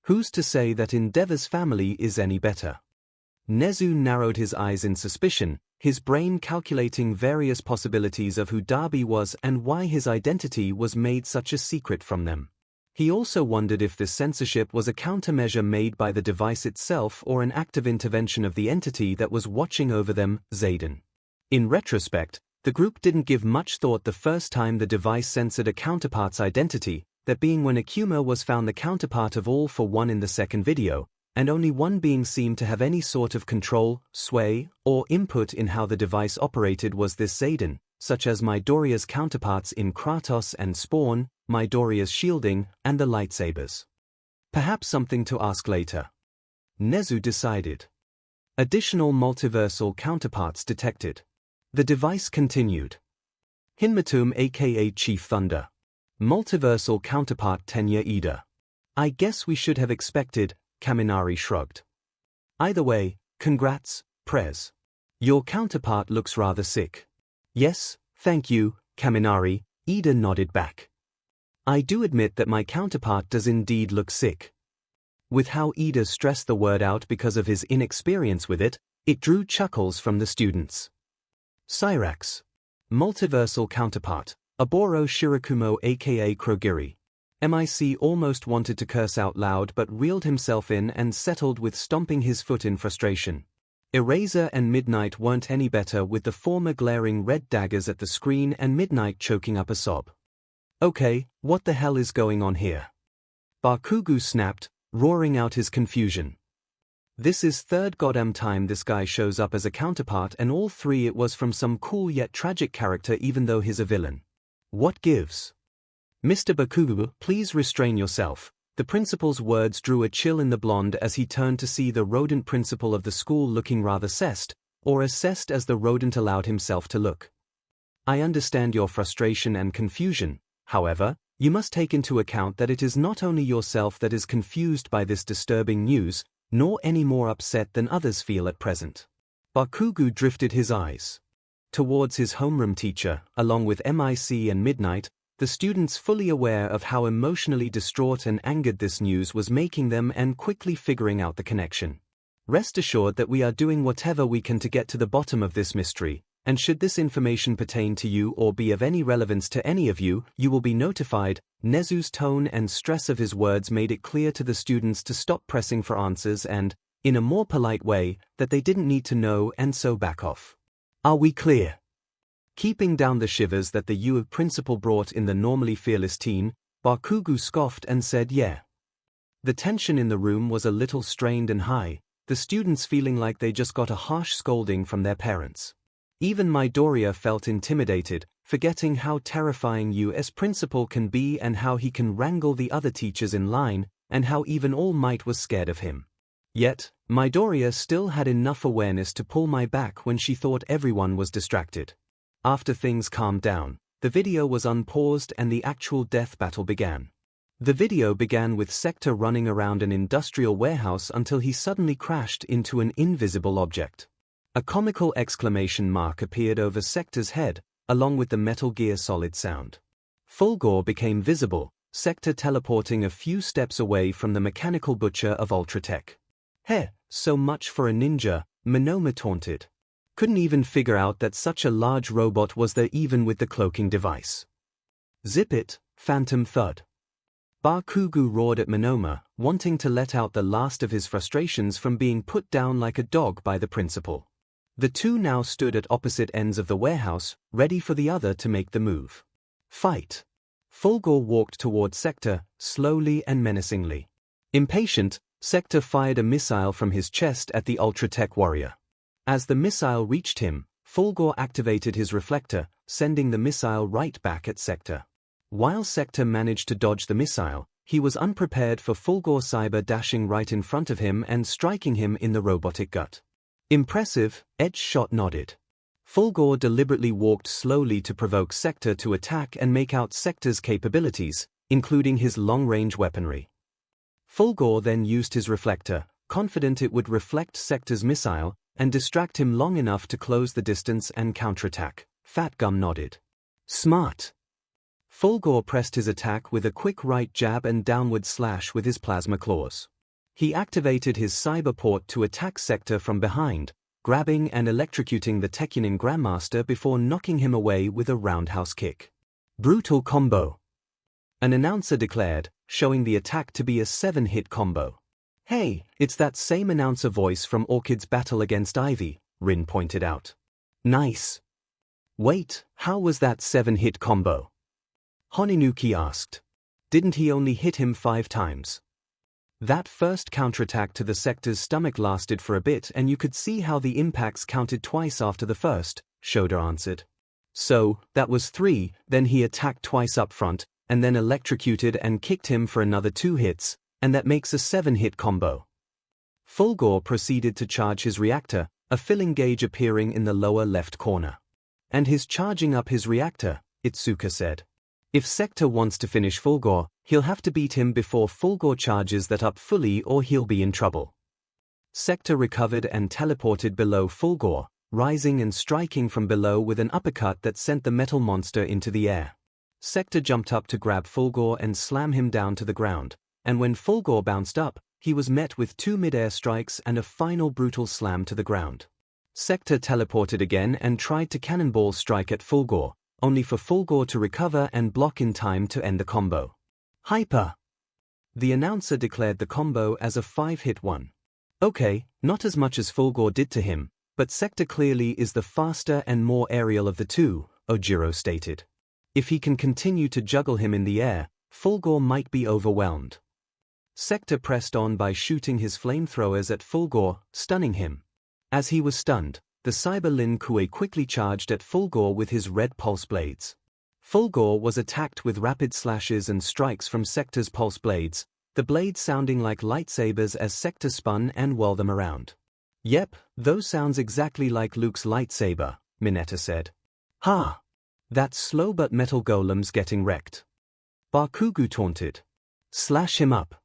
Who's to say that Endeavor's family is any better? Nezu narrowed his eyes in suspicion, his brain calculating various possibilities of who Darby was and why his identity was made such a secret from them. He also wondered if this censorship was a countermeasure made by the device itself or an active intervention of the entity that was watching over them, Zayden. In retrospect, the group didn't give much thought the first time the device censored a counterpart's identity, that being when 𝐿𝐼𝐽 was found the counterpart of all for one in the second video, and only one being seemed to have any sort of control, sway, or input in how the device operated was this Zayden, such as Midoriya's counterparts in Kratos and Spawn, Midoriya's shielding, and the lightsabers. Perhaps something to ask later. Nezu decided. Additional multiversal counterparts detected. The device continued. Hinmatum aka Chief Thunder. Multiversal counterpart Tenya Ida. I guess we should have expected, Kaminari shrugged. Either way, congrats, Prez. Your counterpart looks rather sick. Yes, thank you, Kaminari, Ida nodded back. I do admit that my counterpart does indeed look sick. With how Ida stressed the word out because of his inexperience with it, it drew chuckles from the students. Cyrax. Multiversal counterpart, Aboro Shirakumo aka Krogiri. MIC almost wanted to curse out loud but reeled himself in and settled with stomping his foot in frustration. Eraser and Midnight weren't any better, with the former glaring red daggers at the screen and Midnight choking up a sob. Okay, what the hell is going on here? Bakugo snapped, roaring out his confusion. This is third goddamn time this guy shows up as a counterpart, and all three it was from some cool yet tragic character even though he's a villain. What gives? Mr. Bakugo, please restrain yourself. The principal's words drew a chill in the blonde as he turned to see the rodent principal of the school looking rather cessed, or as cessed as the rodent allowed himself to look. I understand your frustration and confusion. However, you must take into account that it is not only yourself that is confused by this disturbing news, nor any more upset than others feel at present. Bakugo drifted his eyes towards his homeroom teacher, along with MIC and Midnight, the students fully aware of how emotionally distraught and angered this news was making them and quickly figuring out the connection. Rest assured that we are doing whatever we can to get to the bottom of this mystery, and should this information pertain to you or be of any relevance to any of you, you will be notified. Nezu's tone and stress of his words made it clear to the students to stop pressing for answers and, in a more polite way, that they didn't need to know and so back off. Are we clear? Keeping down the shivers that the 𝐒𝐬 principal brought in the normally fearless teen, Bakugo scoffed and said yeah. The tension in the room was a little strained and high, the students feeling like they just got a harsh scolding from their parents. Even Midoriya felt intimidated, forgetting how terrifying 𝐒𝐬's principal can be and how he can wrangle the other teachers in line, and how even All Might was scared of him. Yet, Midoriya still had enough awareness to pull my back when she thought everyone was distracted. After things calmed down, the video was unpaused and the actual death battle began. The video began with Sector running around an industrial warehouse until he suddenly crashed into an invisible object. A comical exclamation mark appeared over Sector's head, along with the Metal Gear Solid sound. 𝐒𝐿𝐺 became visible, Sector teleporting a few steps away from the mechanical butcher of Ultratech. Heh, so much for a ninja, Monoma taunted. Couldn't even figure out that such a large robot was there even with the cloaking device. Zip it, Phantom Thud. Bakugo roared at Monoma, wanting to let out the last of his frustrations from being put down like a dog by the principal. The two now stood at opposite ends of the warehouse, ready for the other to make the move. Fight. 𝐒𝐿𝐺 walked toward Sector, slowly and menacingly. Impatient, Sector fired a missile from his chest at the Ultratech warrior. As the missile reached him, 𝐒𝐿𝐺 activated his reflector, sending the missile right back at Sector. While Sector managed to dodge the missile, he was unprepared for 𝐒𝐿𝐺 Cyber dashing right in front of him and striking him in the robotic gut. Impressive, Edge Shot nodded. 𝐒𝐿𝐺 deliberately walked slowly to provoke Sector to attack and make out Sector's capabilities, including his long-range weaponry. 𝐒𝐿𝐺 then used his reflector, confident it would reflect Sector's missile, and distract him long enough to close the distance and counterattack. Fat Gum nodded. Smart. 𝐒𝐿𝐺 pressed his attack with a quick right jab and downward slash with his plasma claws. He activated his cyber port to attack Sector from behind, grabbing and electrocuting the Tekkenin Grandmaster before knocking him away with a roundhouse kick. Brutal combo. An announcer declared, showing the attack to be a 7-hit combo. Hey, it's that same announcer voice from Orchid's battle against Ivy, Rin pointed out. Nice. Wait, how was that 7-hit combo? Honinuki asked. Didn't he only hit him 5 times? That first counterattack to the Sector's stomach lasted for a bit and you could see how the impacts counted twice after the first, Shoda answered. So, that was 3, then he attacked twice up front, and then electrocuted and kicked him for another 2 hits, and that makes a 7-hit combo. 𝐒𝐿𝐺 proceeded to charge his reactor, a filling gauge appearing in the lower left corner. And he's charging up his reactor, Itsuka said. If Sector wants to finish 𝐒𝐺, he'll have to beat him before 𝐒𝐺 charges that up fully or he'll be in trouble. Sector recovered and teleported below 𝐒𝐺, rising and striking from below with an uppercut that sent the metal monster into the air. Sector jumped up to grab 𝐒𝐺 and slam him down to the ground, and when 𝐒𝐺 bounced up, he was met with 2 mid-air strikes and a final brutal slam to the ground. Sector teleported again and tried to cannonball strike at 𝐒𝐺, only for 𝐒𝐺 to recover and block in time to end the combo. Hyper! The announcer declared the combo as a 5-hit one. Okay, not as much as 𝐒𝐺 did to him, but Sector clearly is the faster and more aerial of the two, Ojiro stated. If he can continue to juggle him in the air, 𝐒𝐺 might be overwhelmed. Sector pressed on by shooting his flamethrowers at 𝐒𝐺, stunning him. As he was stunned, the Cyber Lin Kuei quickly charged at 𝐒𝐺 with his red pulse blades. 𝐒𝐺 was attacked with rapid slashes and strikes from Sector's pulse blades, the blades sounding like lightsabers as Sector spun and whirled them around. Yep, those sounds exactly like Luke's lightsaber, Mineta said. Ha! That slow but metal golem's getting wrecked. Bakugo taunted. Slash him up.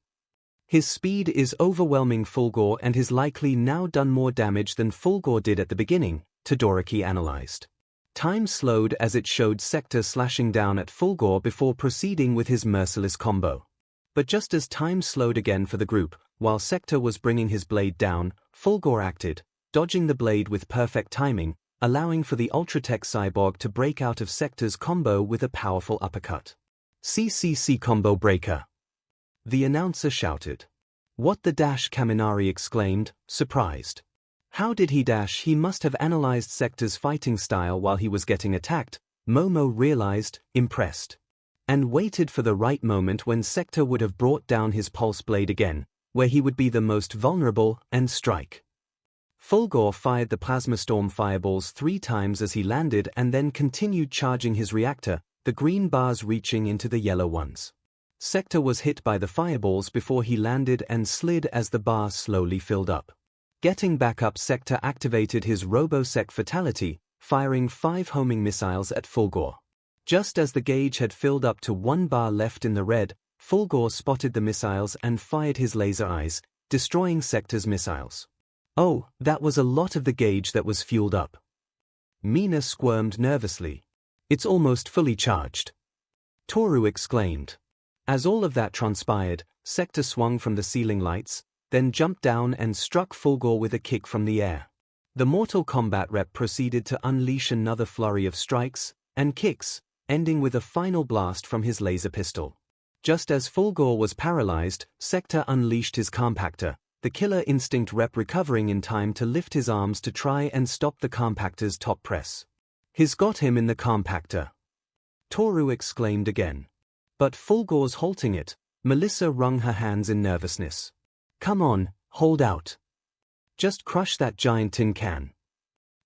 His speed is overwhelming 𝐒𝐺 and has likely now done more damage than 𝐒𝐺 did at the beginning, Todoroki analyzed. Time slowed as it showed Sector slashing down at 𝐒𝐺 before proceeding with his merciless combo. But just as time slowed again for the group, while Sector was bringing his blade down, 𝐒𝐺 acted, dodging the blade with perfect timing, allowing for the Ultratech cyborg to break out of Sector's combo with a powerful uppercut. CCC combo breaker. The announcer shouted. What the dash Kaminari exclaimed, surprised. How did he dash? He must have analyzed Sector's fighting style while he was getting attacked, Momo realized, impressed. And waited for the right moment when Sector would have brought down his pulse blade again, where he would be the most vulnerable, and strike. 𝐿𝐴 fired the Plasma Storm fireballs 3 times as he landed and then continued charging his reactor, the green bars reaching into the yellow ones. Sector was hit by the fireballs before he landed and slid as the bar slowly filled up. Getting back up, Sector activated his Robo-Sec fatality, firing 5 homing missiles at 𝐿𝐴. Just as the gauge had filled up to 1 bar left in the red, 𝐿𝐴 spotted the missiles and fired his laser eyes, destroying Sector's missiles. Oh, that was a lot of the gauge that was fueled up. Mina squirmed nervously. It's almost fully charged. Toru exclaimed. As all of that transpired, Sector swung from the ceiling lights, then jumped down and struck 𝐿𝐴 with a kick from the air. The Mortal Kombat rep proceeded to unleash another flurry of strikes and kicks, ending with a final blast from his laser pistol. Just as 𝐿𝐴 was paralyzed, Sector unleashed his compactor, the Killer Instinct rep recovering in time to lift his arms to try and stop the compactor's top press. He's got him in the compactor. Toru exclaimed again. But 𝐿𝐴's halting it. Melissa wrung her hands in nervousness. Come on, hold out. Just crush that giant tin can.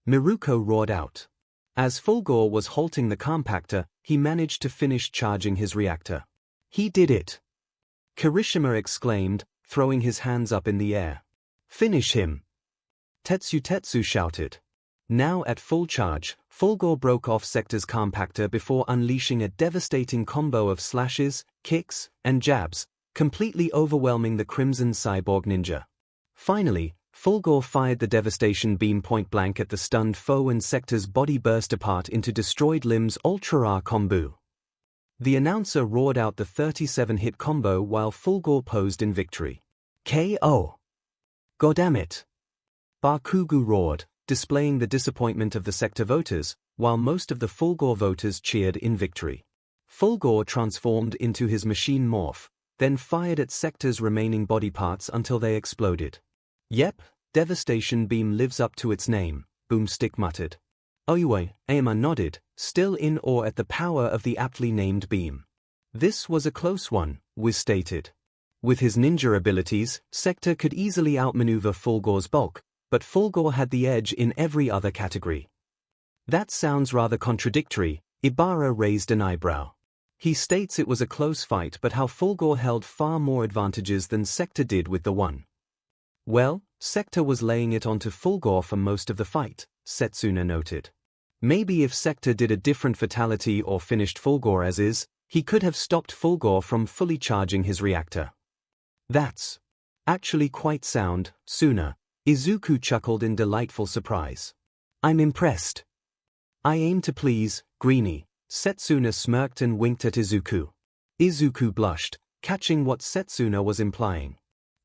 Miruko roared out. As 𝐿𝐴 was halting the compactor, he managed to finish charging his reactor. He did it. Kirishima exclaimed, throwing his hands up in the air. Finish him. Tetsu shouted. Now at full charge, 𝐿𝐴 broke off Sector's compactor before unleashing a devastating combo of slashes, kicks, and jabs, completely overwhelming the Crimson Cyborg Ninja. Finally, 𝐿𝐴 fired the devastation beam point blank at the stunned foe and Sector's body burst apart into destroyed limbs. Ultra Rare Combo. The announcer roared out the 37-hit combo while 𝐿𝐴 posed in victory. KO. Goddammit. Bakugo roared, displaying the disappointment of the Sector voters, while most of the 𝐿𝐴 voters cheered in victory. 𝐿𝐴 transformed into his machine morph, then fired at Sector's remaining body parts until they exploded. Yep, Devastation Beam lives up to its name, Boomstick muttered. 𝐒𝐲𝐽 nodded, still in awe at the power of the aptly named beam. This was a close one, Wiz stated. With his ninja abilities, Sector could easily outmaneuver 𝐿𝐴's bulk, but 𝐿𝐴 had the edge in every other category. That sounds rather contradictory. Ibara raised an eyebrow. He states it was a close fight, but how 𝐿𝐴 held far more advantages than Sector did with the one. Well, Sector was laying it onto 𝐿𝐴 for most of the fight, Setsuna noted. Maybe if Sector did a different fatality or finished 𝐿𝐴 as is, he could have stopped 𝐿𝐴 from fully charging his reactor. That's actually quite sound, Suna. Izuku chuckled in delightful surprise. I'm impressed. I aim to please, Greenie. Setsuna smirked and winked at Izuku. Izuku blushed, catching what Setsuna was implying.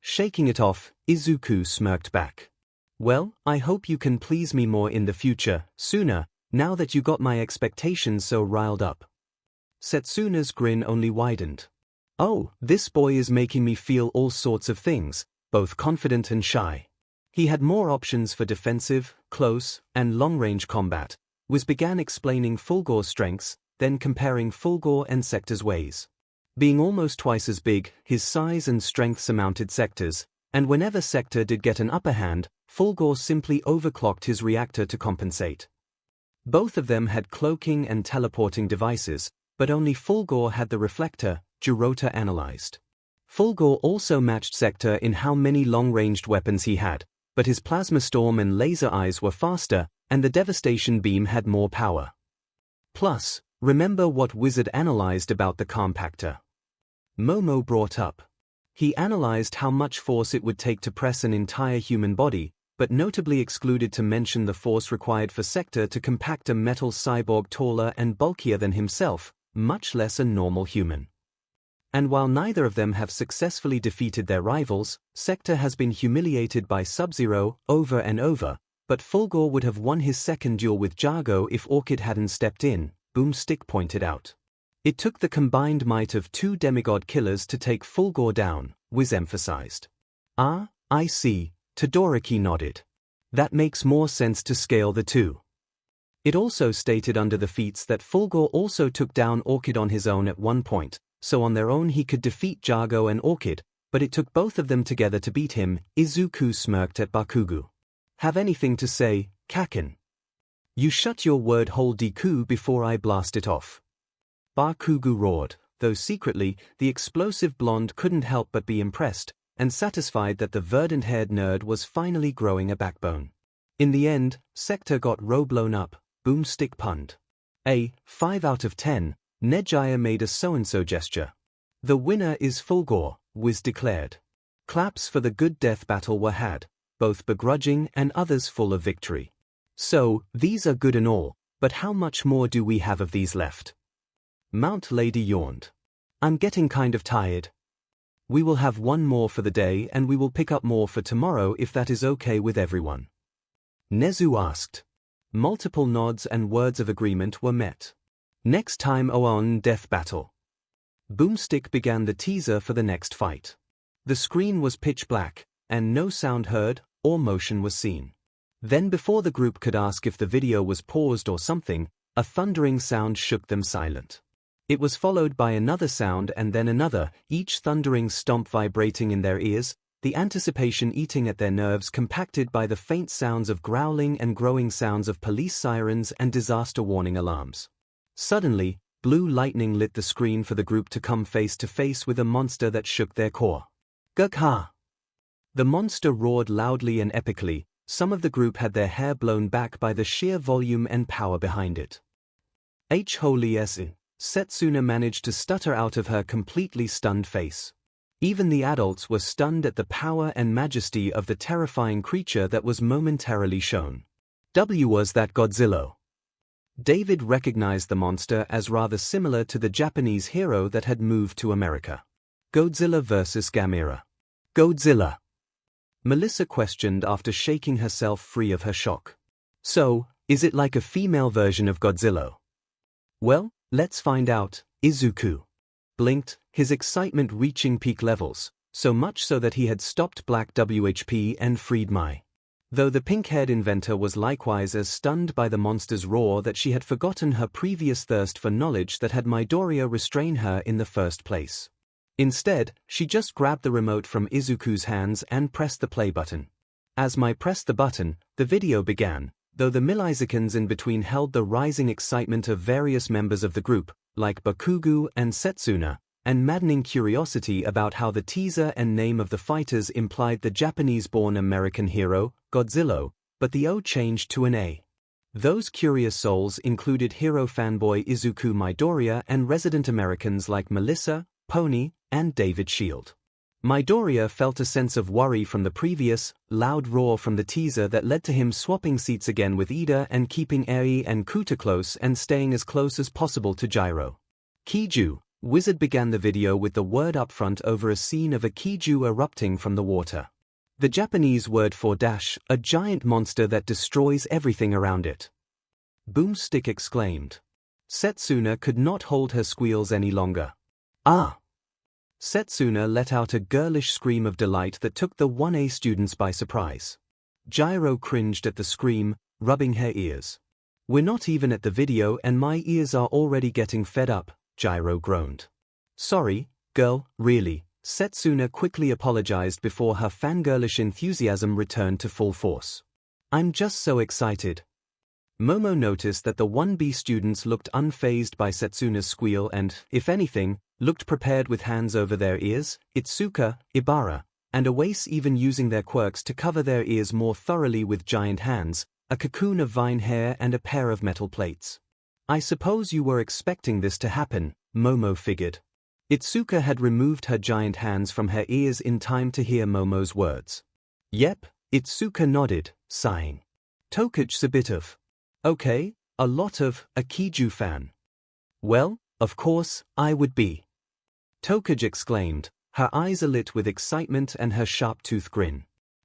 Shaking it off, Izuku smirked back. Well, I hope you can please me more in the future, Suna, now that you got my expectations so riled up. Setsuna's grin only widened. Oh, this boy is making me feel all sorts of things, both confident and shy. He had more options for defensive, close, and long-range combat. Wiz began explaining 𝐿𝐴's strengths, then comparing 𝐿𝐴 and Sector's ways. Being almost twice as big, his size and strength surmounted Sector's, and whenever Sector did get an upper hand, 𝐿𝐴 simply overclocked his reactor to compensate. Both of them had cloaking and teleporting devices, but only 𝐿𝐴 had the reflector, Jirota analyzed. 𝐿𝐴 also matched Sector in how many long-ranged weapons he had, but his Plasma Storm and Laser Eyes were faster, and the Devastation Beam had more power. Plus, remember what Wizard analyzed about the compactor? Momo brought up. He analyzed how much force it would take to press an entire human body, but notably excluded to mention the force required for Sector to compact a metal cyborg taller and bulkier than himself, much less a normal human. And while neither of them have successfully defeated their rivals, Sector has been humiliated by Sub-Zero over and over, but 𝐿𝐴 would have won his second duel with Jargo if Orchid hadn't stepped in, Boomstick pointed out. It took the combined might of 2 demigod killers to take 𝐿𝐴 down, Wiz emphasized. Ah, I see, Todoroki nodded. That makes more sense to scale the two. It also stated under the feats that 𝐼𝐺𝐻 also took down 𝐸𝐻𝐷 on his own at one point, so on their own he could defeat 𝐺𝐻𝐻 and 𝐸𝐻𝐷, but it took both of them together to beat him. Izuku smirked at Bakugo. Have anything to say, Kaken? You shut your word hole Deku before I blast it off. Bakugo roared, though secretly, the explosive blonde couldn't help but be impressed, and satisfied that the verdant-haired nerd was finally growing a backbone. In the end, Sector got blown up, Boomstick punned. 5 out of 10, Nejaya made a so-and-so gesture. The winner is 𝐼𝐺𝐻, Wiz declared. Claps for the good death battle were had, both begrudging and others full of victory. So, these are good and all, but how much more do we have of these left? Mount Lady yawned. I'm getting kind of tired. We will have one more for the day and we will pick up more for tomorrow if that is okay with everyone. Nezu asked. Multiple nods and words of agreement were met. Next time on Death Battle. Boomstick began the teaser for the next fight. The screen was pitch black, and no sound heard or motion was seen. Then before the group could ask if the video was paused or something, a thundering sound shook them silent. It was followed by another sound and then another, each thundering stomp vibrating in their ears, the anticipation eating at their nerves compacted by the faint sounds of growling and growing sounds of police sirens and disaster warning alarms. Suddenly, blue lightning lit the screen for the group to come face to face with a monster that shook their core. Gugha! The monster roared loudly and epically. Some of the group had their hair blown back by the sheer volume and power behind it. Holy Setsuna managed to stutter out of her completely stunned face. Even the adults were stunned at the power and majesty of the terrifying creature that was momentarily shown. Was that Godzilla? David recognized the monster as rather similar to the Japanese hero that had moved to America. Godzilla vs. Gamera. Godzilla. Melissa questioned after shaking herself free of her shock. So, is it like a female version of Godzilla? Well, let's find out. Izuku blinked, his excitement reaching peak levels, so much so that he had stopped Black WHP and freed Mai. Though the pink-haired inventor was likewise as stunned by the monster's roar that she had forgotten her previous thirst for knowledge that had Midoriya restrain her in the first place. Instead, she just grabbed the remote from Izuku's hands and pressed the play button. As Mai pressed the button, the video began, though the milliseconds in between held the rising excitement of various members of the group, like Bakugo and Setsuna, and maddening curiosity about how the teaser and name of the fighters implied the Japanese-born American hero, Godzilla, but the O changed to an A. Those curious souls included hero fanboy Izuku Midoriya and resident Americans like Melissa, Pony, and David Shield. Midoriya felt a sense of worry from the previous, loud roar from the teaser that led to him swapping seats again with Ida and keeping Eri and Kuta close and staying as close as possible to Gyro. 𝐭𝐻𝐲. Wizard began the video with the word up front over a scene of a 𝐭𝐻𝐲 erupting from the water. The Japanese word for dash, a giant monster that destroys everything around it. Boomstick exclaimed. Setsuna could not hold her squeals any longer. Ah! Setsuna let out a girlish scream of delight that took the 1A students by surprise. Gyro cringed at the scream, rubbing her ears. We're not even at the video and my ears are already getting fed up, Gyro groaned. Sorry, girl, really. Setsuna quickly apologized before her fangirlish enthusiasm returned to full force. I'm just so excited. Momo noticed that the 1B students looked unfazed by Setsuna's squeal and, if anything, looked prepared with hands over their ears, Itsuka, Ibara, and Awase even using their quirks to cover their ears more thoroughly with giant hands, a cocoon of vine hair and a pair of metal plates. I suppose you were expecting this to happen, Momo figured. Itsuka had removed her giant hands from her ears in time to hear Momo's words. Yep, Itsuka nodded, sighing. Tokach's a bit of. Okay, a lot of, a 𝐒𝐻𝐲 fan. Well, of course, I would be. Tokaj exclaimed, her eyes alit with excitement and her sharp-toothed grin.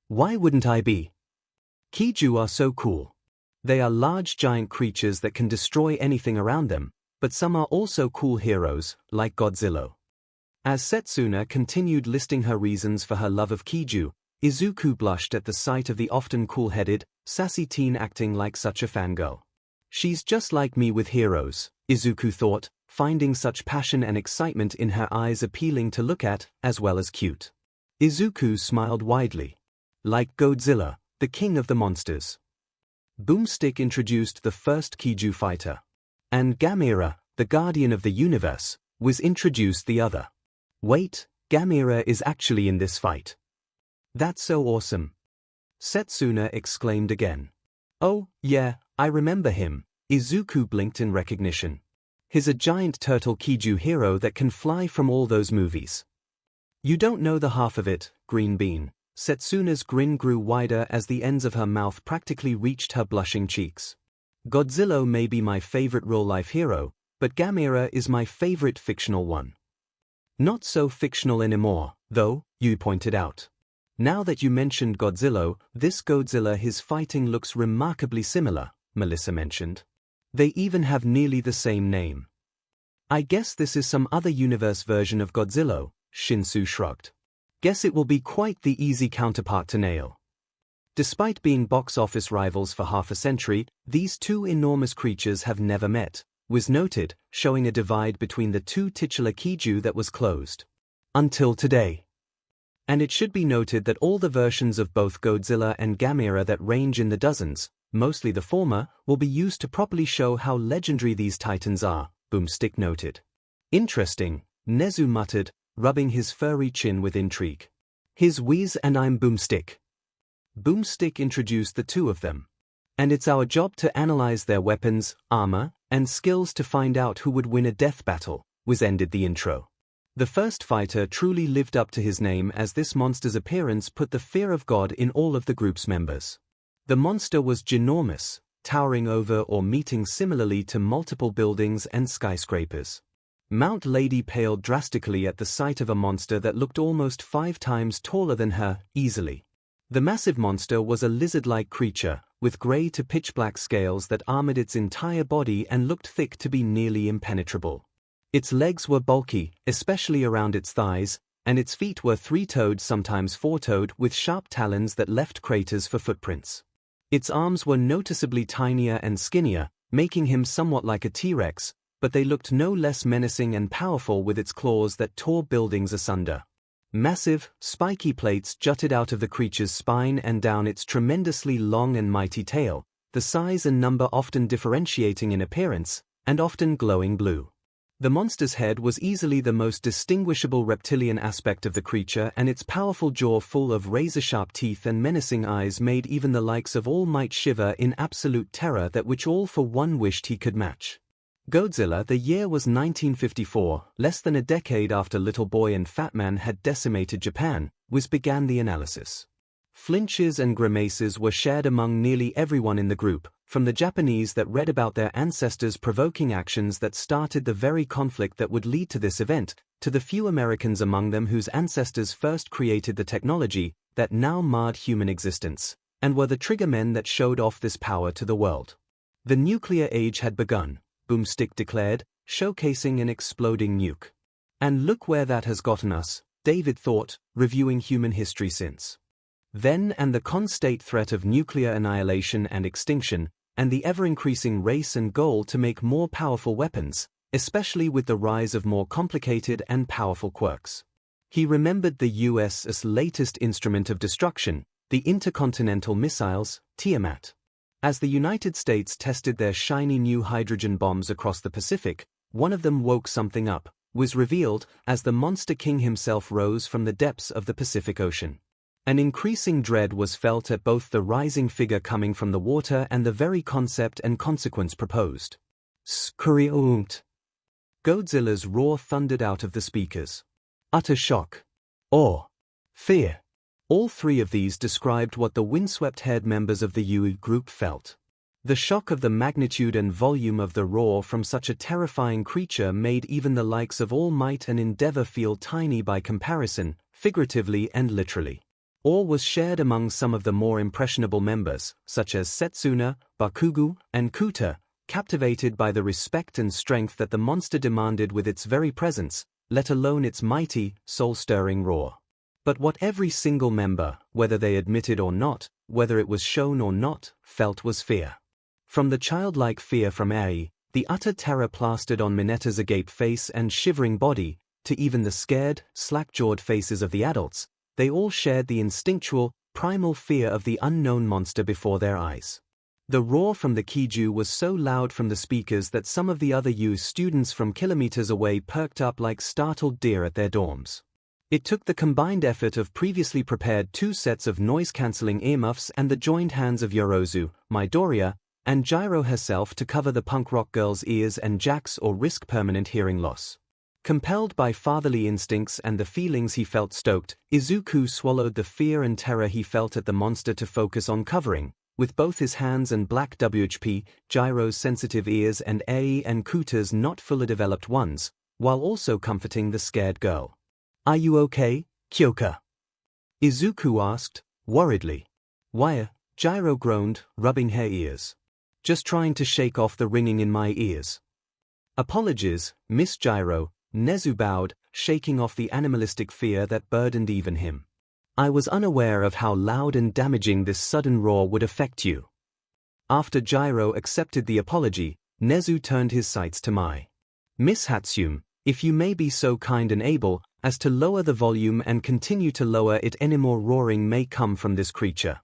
Why wouldn't I be? 𝐒𝐻𝐲 are so cool. They are large giant creatures that can destroy anything around them, but some are also cool heroes, like Godzilla. As Setsuna continued listing her reasons for her love of 𝐒𝐻𝐲, Izuku blushed at the sight of the often cool-headed, sassy teen acting like such a fangirl. She's just like me with heroes, Izuku thought, finding such passion and excitement in her eyes appealing to look at, as well as cute. Izuku smiled widely. Like Godzilla, the king of the monsters. Boomstick introduced the first Kaiju fighter. And Gamera, the guardian of the universe, was introduced the other. Wait, Gamera is actually in this fight. That's so awesome. Setsuna exclaimed again. Oh, yeah, I remember him. Izuku blinked in recognition. He's a giant turtle Kaiju hero that can fly from all those movies. You don't know the half of it, Green Bean. Setsuna's grin grew wider as the ends of her mouth practically reached her blushing cheeks. Godzilla may be my favorite real-life hero, but Gamera is my favorite fictional one. Not so fictional anymore, though, you pointed out. Now that you mentioned Godzilla, this Godzilla he's fighting looks remarkably similar, Melissa mentioned. They even have nearly the same name. I guess this is some other universe version of Godzilla, Shinsu shrugged. Guess it will be quite the easy counterpart to nail. Despite being box office rivals for half a century, these two enormous creatures have never met, was noted, showing a divide between the two titular Kaiju that was closed. Until today. And it should be noted that all the versions of both Godzilla and Gamera that range in the dozens, mostly the former, will be used to properly show how legendary these titans are, Boomstick noted. Interesting, Nezu muttered, rubbing his furry chin with intrigue. He's Whiz and I'm Boomstick. Boomstick introduced the two of them. And it's our job to analyze their weapons, armor, and skills to find out who would win a death battle, was ended the intro. The first fighter truly lived up to his name as this monster's appearance put the fear of God in all of the group's members. The monster was ginormous, towering over or meeting similarly to multiple buildings and skyscrapers. Mount Lady paled drastically at the sight of a monster that looked almost 5 times taller than her, easily. The massive monster was a lizard-like creature, with grey to pitch-black scales that armored its entire body and looked thick to be nearly impenetrable. Its legs were bulky, especially around its thighs, and its feet were 3-toed, sometimes 4-toed, with sharp talons that left craters for footprints. Its arms were noticeably tinier and skinnier, making him somewhat like a T-Rex, but they looked no less menacing and powerful with its claws that tore buildings asunder. Massive, spiky plates jutted out of the creature's spine and down its tremendously long and mighty tail, the size and number often differentiating in appearance, and often glowing blue. The monster's head was easily the most distinguishable reptilian aspect of the creature, and its powerful jaw full of razor-sharp teeth and menacing eyes made even the likes of All Might shiver in absolute terror, that which all for one wished he could match. Godzilla. The year was 1954, less than a decade after Little Boy and Fat Man had decimated Japan, began the analysis. Flinches and grimaces were shared among nearly everyone in the group, from the Japanese that read about their ancestors' provoking actions that started the very conflict that would lead to this event, to the few Americans among them whose ancestors first created the technology that now marred human existence, and were the triggermen that showed off this power to the world. The nuclear age had begun, Boomstick declared, showcasing an exploding nuke. And look where that has gotten us, David thought, reviewing human history since then, and the constant threat of nuclear annihilation and extinction, and the ever-increasing race and goal to make more powerful weapons, especially with the rise of more complicated and powerful quirks. He remembered the US's latest instrument of destruction, the intercontinental missiles, Tiamat. As the United States tested their shiny new hydrogen bombs across the Pacific, one of them woke something up, was revealed, as the Monster King himself rose from the depths of the Pacific Ocean. An increasing dread was felt at both the rising figure coming from the water and the very concept and consequence proposed. 𝐒𝐭𝐚𝐲. Godzilla's roar thundered out of the speakers. Utter shock. Awe. Fear. All three of these described what the windswept-haired members of the 𝐒𝐲 group felt. The shock of the magnitude and volume of the roar from such a terrifying creature made even the likes of All Might and Endeavor feel tiny by comparison, figuratively and literally. Awe was shared among some of the more impressionable members, such as Setsuna, Bakugo, and Kuta, captivated by the respect and strength that the monster demanded with its very presence, let alone its mighty, soul-stirring roar. But what every single member, whether they admitted or not, whether it was shown or not, felt was fear. From the childlike fear from 𝐻𝐸, the utter terror plastered on Minetta's agape face and shivering body, to even the scared, slack-jawed faces of the adults, they all shared the instinctual, primal fear of the unknown monster before their eyes. The roar from the 𝐒𝐲 was so loud from the speakers that some of the other U students from kilometers away perked up like startled deer at their dorms. It took the combined effort of previously prepared 2 sets of noise-cancelling earmuffs and the joined hands of Yorozu, Midoriya, and Gyro herself to cover the punk rock girl's ears and jacks or risk permanent hearing loss. Compelled by fatherly instincts and the feelings he felt stoked, Izuku swallowed the fear and terror he felt at the monster to focus on covering, with both his hands and black WHP, Gyro's sensitive ears and 𝐸 and Kuta's not fully developed ones, while also comforting the scared girl. "Are you okay, Kyoka?" Izuku asked, worriedly. "Why?" Gyro groaned, rubbing her ears. "Just trying to shake off the ringing in my ears." "Apologies, Miss Gyro," Nezu bowed, shaking off the animalistic fear that burdened even him. "I was unaware of how loud and damaging this sudden roar would affect you." After Gyro accepted the apology, Nezu turned his sights to Mai. "Miss Hatsume, if you may be so kind and able as to lower the volume and continue to lower it, any more roaring may come from this creature."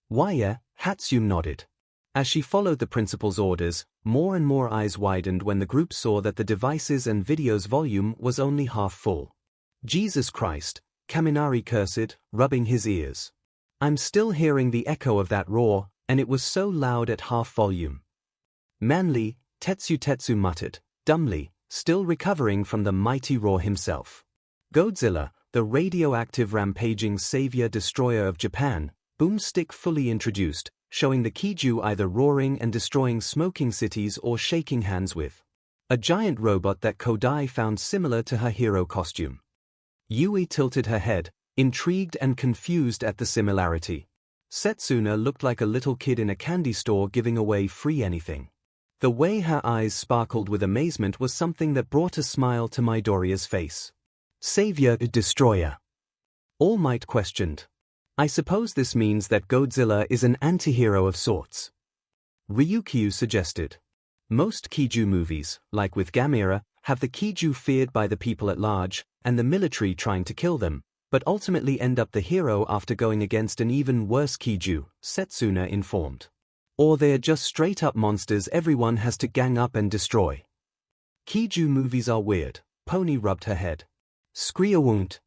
"Why, Hatsume nodded. As she followed the principal's orders, more and more eyes widened when the group saw that the device's and video's volume was only half full. "Jesus Christ," Kaminari cursed, rubbing his ears. "I'm still hearing the echo of that roar, and it was so loud at half volume." "Manly," Tetsu muttered, dumbly, still recovering from the mighty roar himself. Godzilla, the radioactive rampaging savior-destroyer of Japan, Boomstick fully introduced, showing the 𝐒𝐲 either roaring and destroying smoking cities or shaking hands with a giant robot that Kodai found similar to her hero costume. Yui tilted her head, intrigued and confused at the similarity. Setsuna looked like a little kid in a candy store giving away free anything. The way her eyes sparkled with amazement was something that brought a smile to Midoriya's face. "Savior Destroyer?" All Might questioned. "I suppose this means that Godzilla is an anti-hero of sorts," Ryukyu suggested. "Most 𝐒𝐲 movies, like with Gamera, have the 𝐒𝐲 feared by the people at large, and the military trying to kill them, but ultimately end up the hero after going against an even worse 𝐒𝐲," Setsuna informed. "Or they're just straight-up monsters everyone has to gang up and destroy." "𝐒𝐲 movies are weird," Pony rubbed her head. "Screawunt."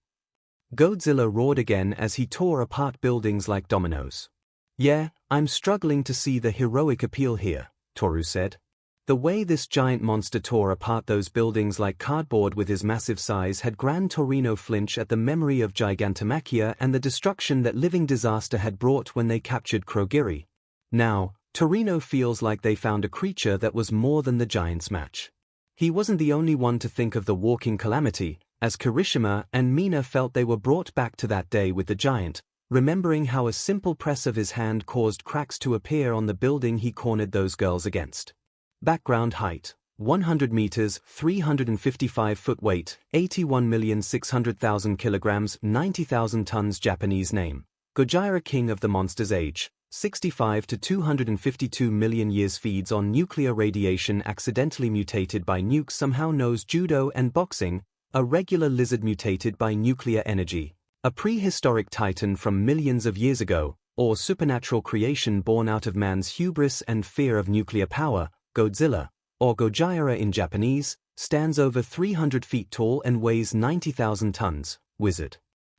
Godzilla roared again as he tore apart buildings like dominoes. "Yeah, I'm struggling to see the heroic appeal here," Toru said. The way this giant monster tore apart those buildings like cardboard with his massive size had Gran Torino flinch at the memory of Gigantomachia and the destruction that Living Disaster had brought when they captured Krogiri. Now, Torino feels like they found a creature that was more than the giant's match. He wasn't the only one to think of the walking calamity, as Kirishima and Mina felt they were brought back to that day with the giant, remembering how a simple press of his hand caused cracks to appear on the building he cornered those girls against. Background height: 100 meters, 355 foot weight, 81,600,000 kilograms, 90,000 tons. Japanese name: Gojira, king of the monster's age, 65 to 252 million years. Feeds on nuclear radiation. Accidentally mutated by nukes. Somehow knows judo and boxing. A regular lizard mutated by nuclear energy. A prehistoric titan from millions of years ago, or supernatural creation born out of man's hubris and fear of nuclear power. Godzilla, or Gojira in Japanese, stands over 300 feet tall and weighs 90,000 tons. Wizard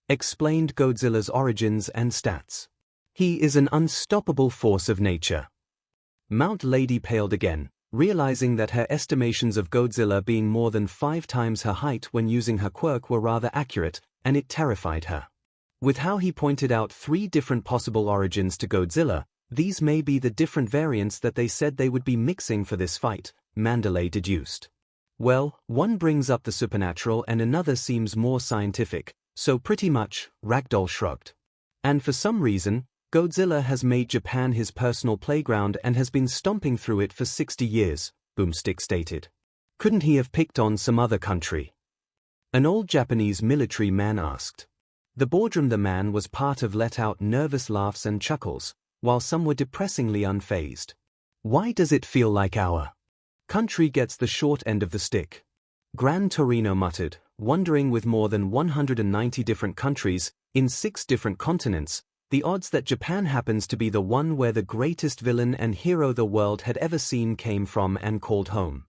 explained Godzilla's origins and stats. He is an unstoppable force of nature. Mount Lady paled again, realizing that her estimations of Godzilla being more than 5 times her height when using her quirk were rather accurate, and it terrified her. With how he pointed out 3 different possible origins to Godzilla, these may be the different variants that they said they would be mixing for this fight, Mandalay deduced. Well, one brings up the supernatural and another seems more scientific, so pretty much, Ragdoll shrugged. And for some reason, Godzilla has made Japan his personal playground and has been stomping through it for 60 years, Boomstick stated. Couldn't he have picked on some other country? An old Japanese military man asked. The boardroom the man was part of let out nervous laughs and chuckles, while some were depressingly unfazed. Why does it feel like our country gets the short end of the stick? Gran Torino muttered, wondering with more than 190 different countries, in 6 different continents, the odds that Japan happens to be the one where the greatest villain and hero the world had ever seen came from and called home.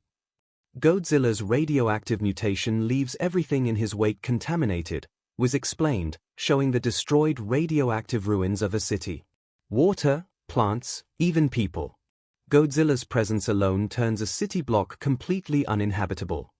Godzilla's radioactive mutation leaves everything in his wake contaminated, was explained, showing the destroyed radioactive ruins of a city. Water, plants, even people. Godzilla's presence alone turns a city block completely uninhabitable.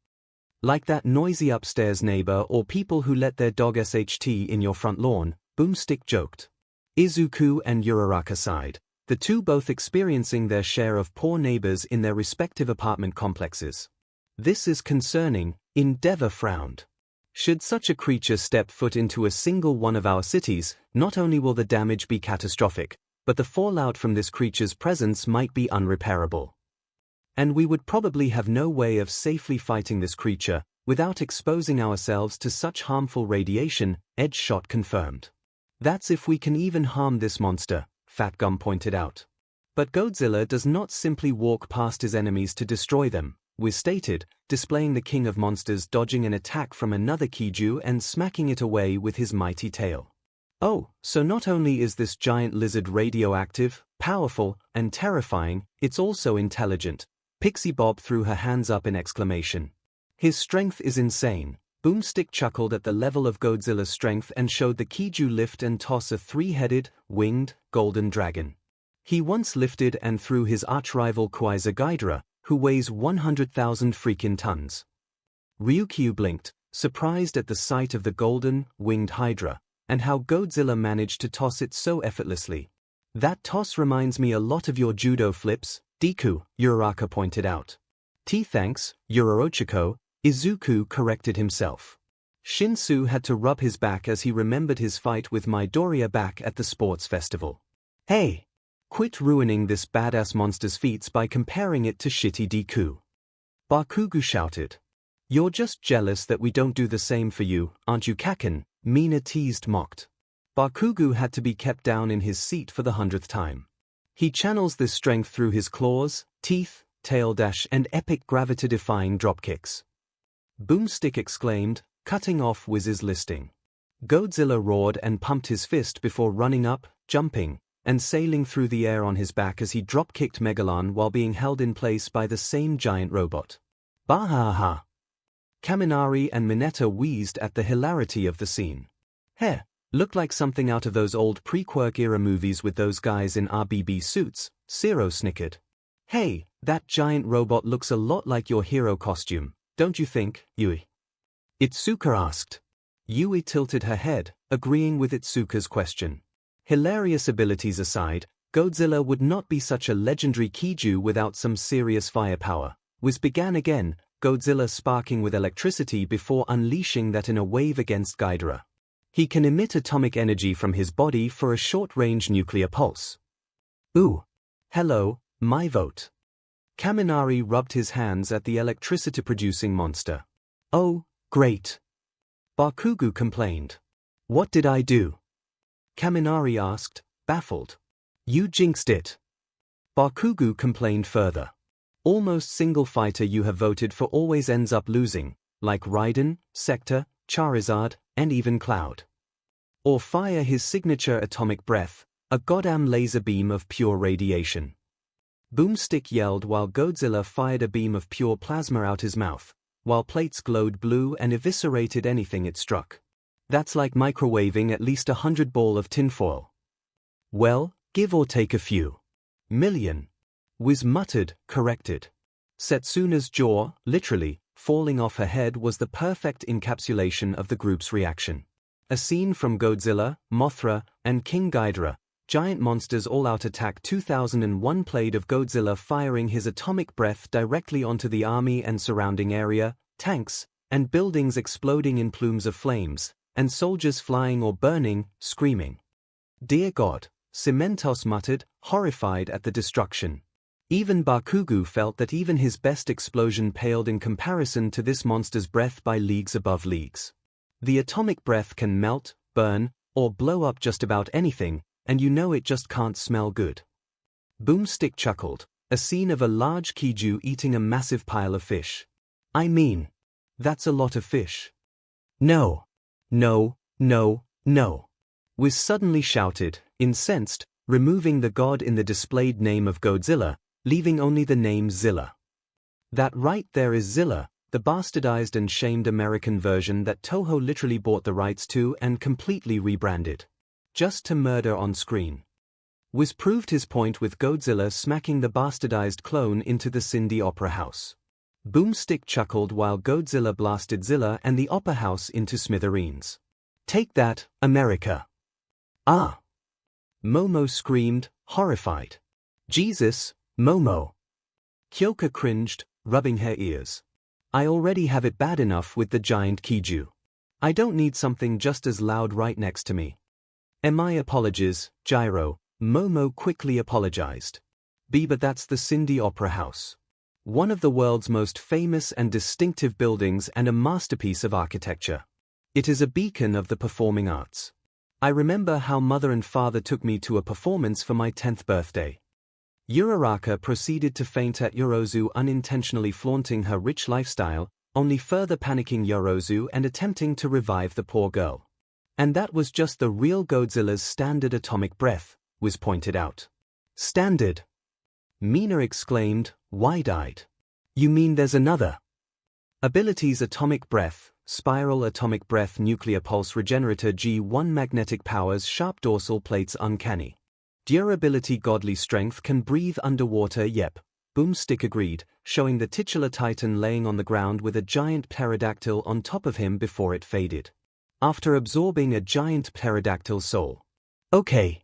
Like that noisy upstairs neighbor or people who let their dog SHT in your front lawn, Boomstick joked. Izuku and Uraraka sighed, the two both experiencing their share of poor neighbors in their respective apartment complexes. This is concerning, Endeavor frowned. Should such a creature step foot into a single one of our cities, not only will the damage be catastrophic, but the fallout from this creature's presence might be unrepairable. And we would probably have no way of safely fighting this creature, without exposing ourselves to such harmful radiation, Edgeshot confirmed. That's if we can even harm this monster, Fat Gum pointed out. But Godzilla does not simply walk past his enemies to destroy them, Wiz stated, displaying the king of monsters dodging an attack from another Kaiju and smacking it away with his mighty tail. Oh, so not only is this giant lizard radioactive, powerful, and terrifying, it's also intelligent. Pixie Bob threw her hands up in exclamation. His strength is insane. Boomstick chuckled at the level of Godzilla's strength and showed the Kaiju lift and toss a 3-headed, winged, golden dragon. He once lifted and threw his arch-rival 𝐒𝐻𝐽𝑒𝐽, who weighs 100,000 freaking tons. Ryukyu blinked, surprised at the sight of the golden, winged Hydra, and how Godzilla managed to toss it so effortlessly. That toss reminds me a lot of your judo flips, Deku, Uraraka pointed out. Thanks, Urorochiko, Izuku corrected himself. Shinsu had to rub his back as he remembered his fight with Midoriya back at the sports festival. Hey! Quit ruining this badass monster's feats by comparing it to shitty Deku. Bakugo shouted. You're just jealous that we don't do the same for you, aren't you, Kaken? Mina teased mocked. Bakugo had to be kept down in his seat for the 100th time. He channels this strength through his claws, teeth, tail dash and epic gravity-defying dropkicks. Boomstick exclaimed, cutting off Wiz's listing. Godzilla roared and pumped his fist before running up, jumping, and sailing through the air on his back as he drop-kicked Megalon while being held in place by the same giant robot. Bahaha! Kaminari and Mineta wheezed at the hilarity of the scene. Heh, looked like something out of those old pre-Quirk-era movies with those guys in RBB suits, Zero snickered. Hey, that giant robot looks a lot like your hero costume, don't you think, Yui? Itsuka asked. Yui tilted her head, agreeing with Itsuka's question. Hilarious abilities aside, Godzilla would not be such a legendary Kaiju without some serious firepower. Wiz began again, Godzilla sparking with electricity before unleashing that in a wave against Ghidorah. He can emit atomic energy from his body for a short-range nuclear pulse. Ooh. Hello, my vote. Kaminari rubbed his hands at the electricity-producing monster. Oh, great. Bakugo complained. What did I do? Kaminari asked, baffled. You jinxed it. Bakugo complained further. Almost single fighter you have voted for always ends up losing, like Raiden, Sector, Charizard, and even Cloud. Or fire his signature atomic breath, a goddamn laser beam of pure radiation. Boomstick yelled while Godzilla fired a beam of pure plasma out his mouth, while plates glowed blue and eviscerated anything it struck. That's like microwaving at least 100 balls of tinfoil. Well, give or take a few. Million. Wiz muttered, corrected. Setsuna's jaw, literally, falling off her head was the perfect encapsulation of the group's reaction. A scene from Godzilla, Mothra, and King Ghidorah, Giant Monsters All-Out Attack 2001 played of Godzilla firing his atomic breath directly onto the army and surrounding area, tanks, and buildings exploding in plumes of flames, and soldiers flying or burning, screaming. Dear God, Cementos muttered, horrified at the destruction. Even Bakugo felt that even his best explosion paled in comparison to this monster's breath by leagues above leagues. The atomic breath can melt, burn, or blow up just about anything, and you know it just can't smell good. Boomstick chuckled, a scene of a large 𝐒𝐲 eating a massive pile of fish. I mean, that's a lot of fish. No. No, no, no. Wiz suddenly shouted, incensed, removing the god in the displayed name of Godzilla, leaving only the name Zilla. That right there is Zilla, the bastardized and shamed American version that Toho literally bought the rights to and completely rebranded. Just to murder on screen. Wiz proved his point with Godzilla smacking the bastardized clone into the Cindy Opera House. Boomstick chuckled while Godzilla blasted Zilla and the Opera House into smithereens. Take that, America. Ah! Momo screamed, horrified. Jesus, Momo. Kyoka cringed, rubbing her ears. I already have it bad enough with the giant 𝐒𝐲. I don't need something just as loud right next to me. My apologies, Gyro, Momo quickly apologized. But that's the Cindy Opera House. One of the world's most famous and distinctive buildings and a masterpiece of architecture. It is a beacon of the performing arts. I remember how mother and father took me to a performance for my 10th birthday. Uraraka proceeded to faint at Yorozu unintentionally flaunting her rich lifestyle, only further panicking Yorozu and attempting to revive the poor girl. And that was just the real Godzilla's standard atomic breath, was pointed out. Standard? Mina exclaimed, wide-eyed. You mean there's another? Abilities: Atomic Breath, Spiral Atomic Breath, Nuclear Pulse Regenerator, G1 Magnetic Powers, Sharp Dorsal Plates, Uncanny. Durability: Godly Strength, can breathe underwater. Yep, Boomstick agreed, showing the titular Titan laying on the ground with a giant pterodactyl on top of him before it faded. After absorbing a giant pterodactyl soul. Okay.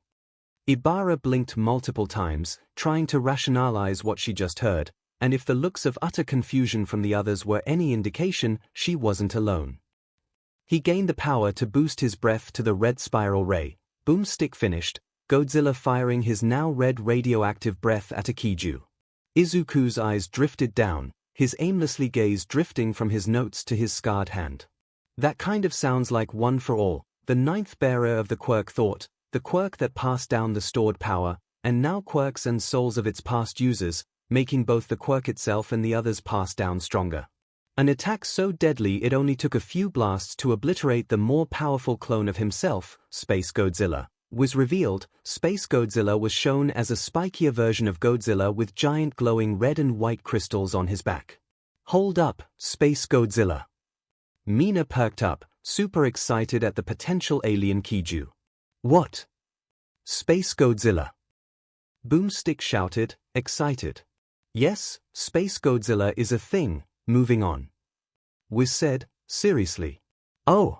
Ibara blinked multiple times, trying to rationalize what she just heard, and if the looks of utter confusion from the others were any indication, she wasn't alone. He gained the power to boost his breath to the red spiral ray. Boomstick finished, Godzilla firing his now red radioactive breath at a 𝐒𝐲. Izuku's eyes drifted down, his aimlessly gaze drifting from his notes to his scarred hand. That kind of sounds like One for All, the ninth bearer of the quirk thought, the quirk that passed down the stored power, and now quirks and souls of its past users, making both the quirk itself and the others pass down stronger. An attack so deadly it only took a few blasts to obliterate the more powerful clone of himself, Space Godzilla, was revealed. Space Godzilla was shown as a spikier version of Godzilla with giant glowing red and white crystals on his back. Hold up, Space Godzilla. Mina perked up, super excited at the potential alien 𝐒𝐲. What? Space Godzilla. Boomstick shouted, excited. Yes, Space Godzilla is a thing. Moving on. Wiz said, seriously. Oh.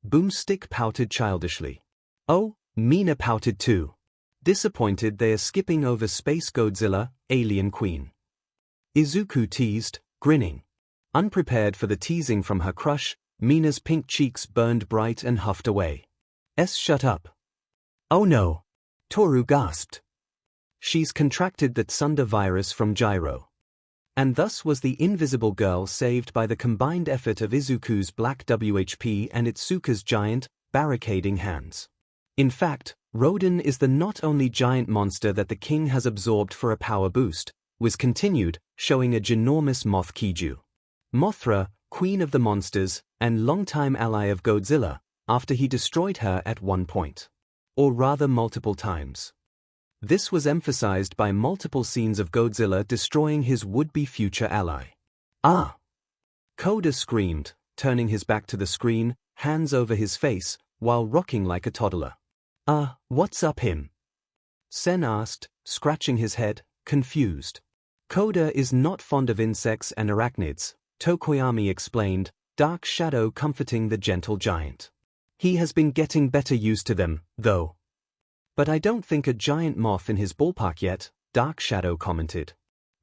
Boomstick pouted childishly. Oh, Mina pouted too. Disappointed they are skipping over Space Godzilla, Alien Queen. Izuku teased, grinning. Unprepared for the teasing from her crush, Mina's pink cheeks burned bright and huffed away. Shut up. Oh no. Toru gasped. She's contracted the Tsunda virus from Gyro. And thus was the invisible girl saved by the combined effort of Izuku's black WHP and Itsuka's giant, barricading hands. In fact, Rodan is the not only giant monster that the king has absorbed for a power boost, was continued, showing a ginormous moth 𝐒𝐲. Mothra, queen of the monsters, and longtime ally of Godzilla, after he destroyed her at one point. Or rather multiple times. This was emphasized by multiple scenes of Godzilla destroying his would-be future ally. Ah! Koda screamed, turning his back to the screen, hands over his face, while rocking like a toddler. What's up him? Sen asked, scratching his head, confused. Koda is not fond of insects and arachnids, Tokoyami explained, Dark Shadow comforting the gentle giant. He has been getting better used to them, though. But I don't think a giant moth in his ballpark yet, Dark Shadow commented.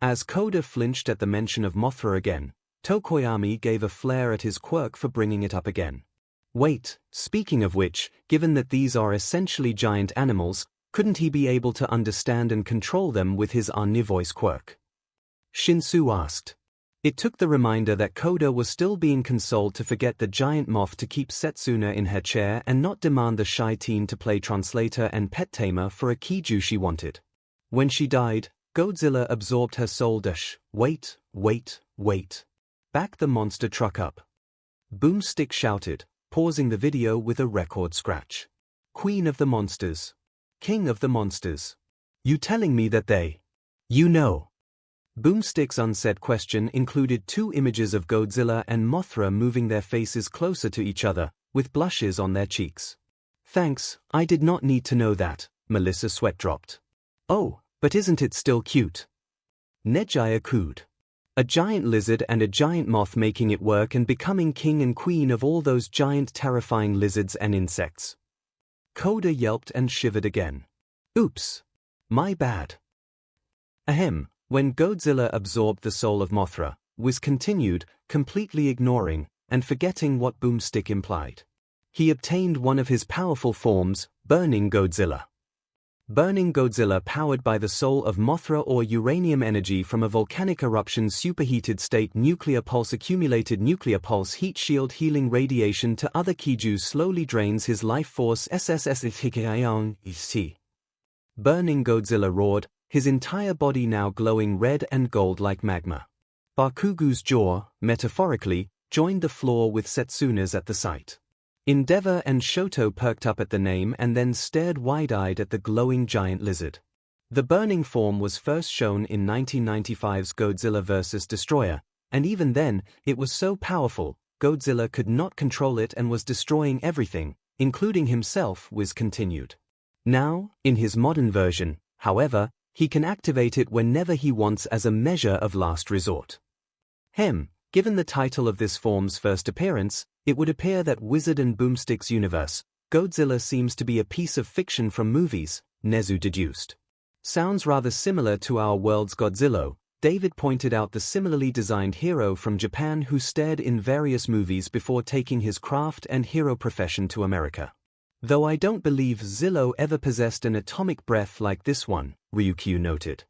As Koda flinched at the mention of Mothra again, Tokoyami gave a flare at his quirk for bringing it up again. Wait, speaking of which, given that these are essentially giant animals, couldn't he be able to understand and control them with his omnivoice quirk? Shinsu asked. It took the reminder that Koda was still being consoled to forget the giant moth to keep Setsuna in her chair and not demand the shy teen to play translator and pet tamer for a 𝐒𝐻𝐻 she wanted. When she died, Godzilla absorbed her soul. Wait. Back the monster truck up. Boomstick shouted, pausing the video with a record scratch. Queen of the monsters. King of the monsters. You telling me that they? You know. Boomstick's unsaid question included 2 images of Godzilla and Mothra moving their faces closer to each other, with blushes on their cheeks. Thanks, I did not need to know that, Melissa sweat dropped. Oh, but isn't it still cute? Nejaya cooed. A giant lizard and a giant moth making it work and becoming king and queen of all those giant terrifying lizards and insects. Koda yelped and shivered again. Oops. My bad. Ahem. When Godzilla absorbed the soul of Mothra, Wiz continued, completely ignoring and forgetting what Boomstick implied. He obtained one of his powerful forms, Burning Godzilla. Burning Godzilla powered by the soul of Mothra or uranium energy from a volcanic eruption's superheated state nuclear pulse accumulated nuclear pulse heat shield healing radiation to other 𝐒𝐻𝐻 slowly drains his life force 𝐔𝐬𝐚𝐿. Burning Godzilla roared, his entire body now glowing red and gold like magma. Bakugo's jaw, metaphorically, joined the floor with Setsuna's at the sight. Endeavor and Shoto perked up at the name and then stared wide-eyed at the glowing giant lizard. The burning form was first shown in 1995's Godzilla vs. Destroyer, and even then, it was so powerful, Godzilla could not control it and was destroying everything, including himself, Wiz continued. Now, in his modern version, however, he can activate it whenever he wants as a measure of last resort. Given the title of this form's first appearance, it would appear that Wizard and Boomstick's universe, Godzilla seems to be a piece of fiction from movies, Nezu deduced. Sounds rather similar to our world's Godzilla, David pointed out, the similarly designed hero from Japan who starred in various movies before taking his craft and hero profession to America. Though I don't believe Zillow ever possessed an atomic breath like this one, Ryukyu noted.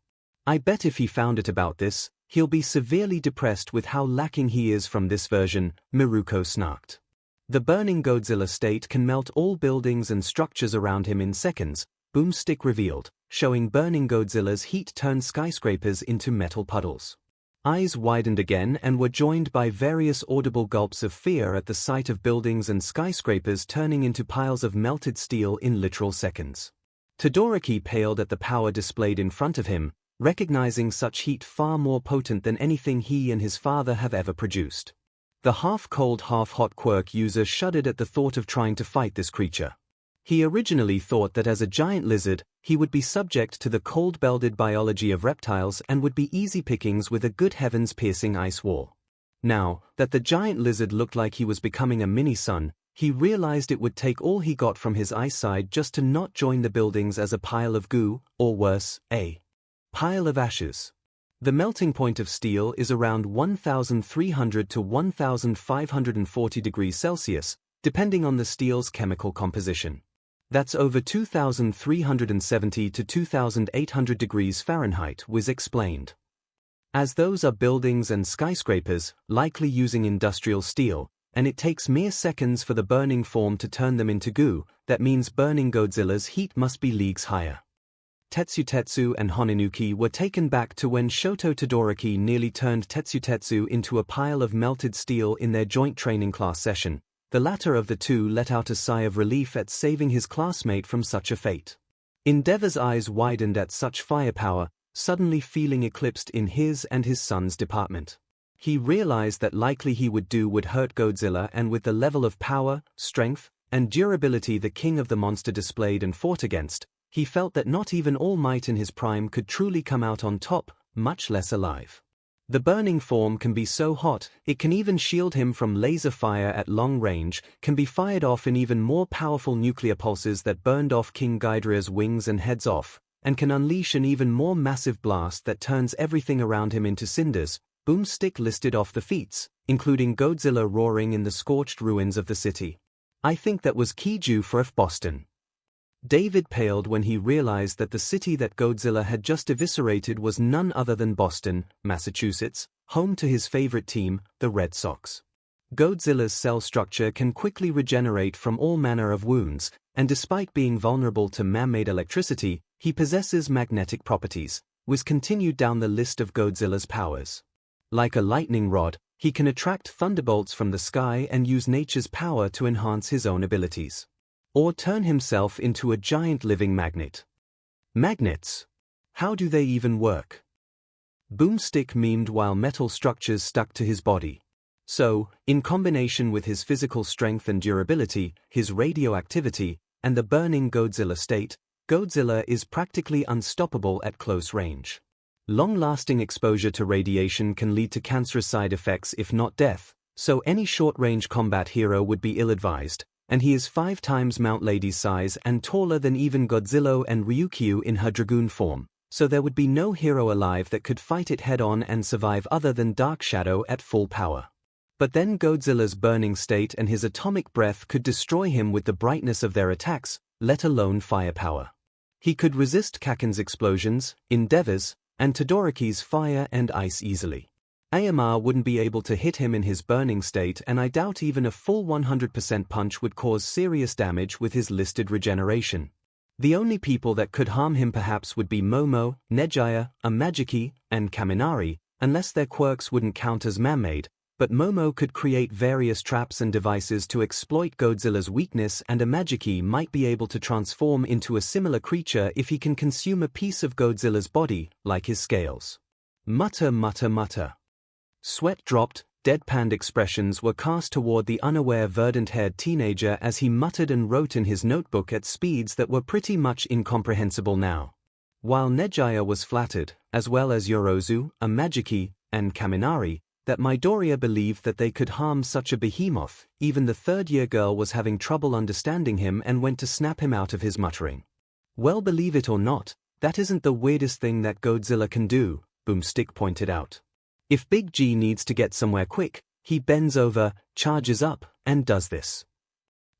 I bet if he found it about this, he'll be severely depressed with how lacking he is from this version, Miruko snarked. The burning Godzilla state can melt all buildings and structures around him in seconds, Boomstick revealed, showing burning Godzilla's heat turn skyscrapers into metal puddles. Eyes widened again and were joined by various audible gulps of fear at the sight of buildings and skyscrapers turning into piles of melted steel in literal seconds. Todoroki paled at the power displayed in front of him, recognizing such heat far more potent than anything he and his father have ever produced. The half-cold half-hot quirk user shuddered at the thought of trying to fight this creature. He originally thought that as a giant lizard, he would be subject to the cold-blooded biology of reptiles and would be easy pickings with a good heavens-piercing ice wall. Now, that the giant lizard looked like he was becoming a mini-sun, he realized it would take all he got from his ice side just to not join the buildings as a pile of goo, or worse, a pile of ashes. The melting point of steel is around 1,300 to 1,540 degrees Celsius, depending on the steel's chemical composition. That's over 2,370 to 2,800 degrees Fahrenheit, Wiz explained. As those are buildings and skyscrapers, likely using industrial steel, and it takes mere seconds for the burning form to turn them into goo, that means burning Godzilla's heat must be leagues higher. Tetsu and Honinuki were taken back to when Shoto Todoroki nearly turned Tetsu into a pile of melted steel in their joint training class session. The latter of the two let out a sigh of relief at saving his classmate from such a fate. Endeavor's eyes widened at such firepower, suddenly feeling eclipsed in his and his son's department. He realized that likely he would hurt Godzilla, and with the level of power, strength, and durability the king of the monster displayed and fought against, he felt that not even All Might in his prime could truly come out on top, much less alive. The burning form can be so hot, it can even shield him from laser fire at long range, can be fired off in even more powerful nuclear pulses that burned off King Ghidorah's wings and heads off, and can unleash an even more massive blast that turns everything around him into cinders. Boomstick listed off the feats, including Godzilla roaring in the scorched ruins of the city. I think that was 𝐒𝐻𝐻 for Boston. David paled when he realized that the city that Godzilla had just eviscerated was none other than Boston, Massachusetts, home to his favorite team, the Red Sox. Godzilla's cell structure can quickly regenerate from all manner of wounds, and despite being vulnerable to man-made electricity, he possesses magnetic properties, which continued down the list of Godzilla's powers. Like a lightning rod, he can attract thunderbolts from the sky and use nature's power to enhance his own abilities. Or turn himself into a giant living magnet. Magnets. How do they even work? Boomstick memed while metal structures stuck to his body. So, in combination with his physical strength and durability, his radioactivity, and the burning Godzilla state, Godzilla is practically unstoppable at close range. Long-lasting exposure to radiation can lead to cancerous side effects if not death, so any short-range combat hero would be ill-advised, and he is 5 times Mount Lady's size and taller than even Godzilla and Ryukyu in her Dragoon form, so there would be no hero alive that could fight it head-on and survive other than Dark Shadow at full power. But then Godzilla's burning state and his atomic breath could destroy him with the brightness of their attacks, let alone firepower. He could resist Kaken's explosions, Endeavor's, and Todoroki's fire and ice easily. AMR wouldn't be able to hit him in his burning state, and I doubt even a full 100% punch would cause serious damage with his listed regeneration. The only people that could harm him perhaps would be Momo, Nejaya, Amajiki, and Kaminari, unless their quirks wouldn't count as man-made, but Momo could create various traps and devices to exploit Godzilla's weakness, and Amajiki might be able to transform into a similar creature if he can consume a piece of Godzilla's body, like his scales. Mutter mutter mutter. Sweat dropped, deadpanned expressions were cast toward the unaware verdant-haired teenager as he muttered and wrote in his notebook at speeds that were pretty much incomprehensible now. While Nejaya was flattered, as well as Yorozu, Amajiki, and Kaminari, that Midoriya believed that they could harm such a behemoth, even the third-year girl was having trouble understanding him and went to snap him out of his muttering. Well, believe it or not, that isn't the weirdest thing that Godzilla can do, Boomstick pointed out. If Big G needs to get somewhere quick, he bends over, charges up, and does this.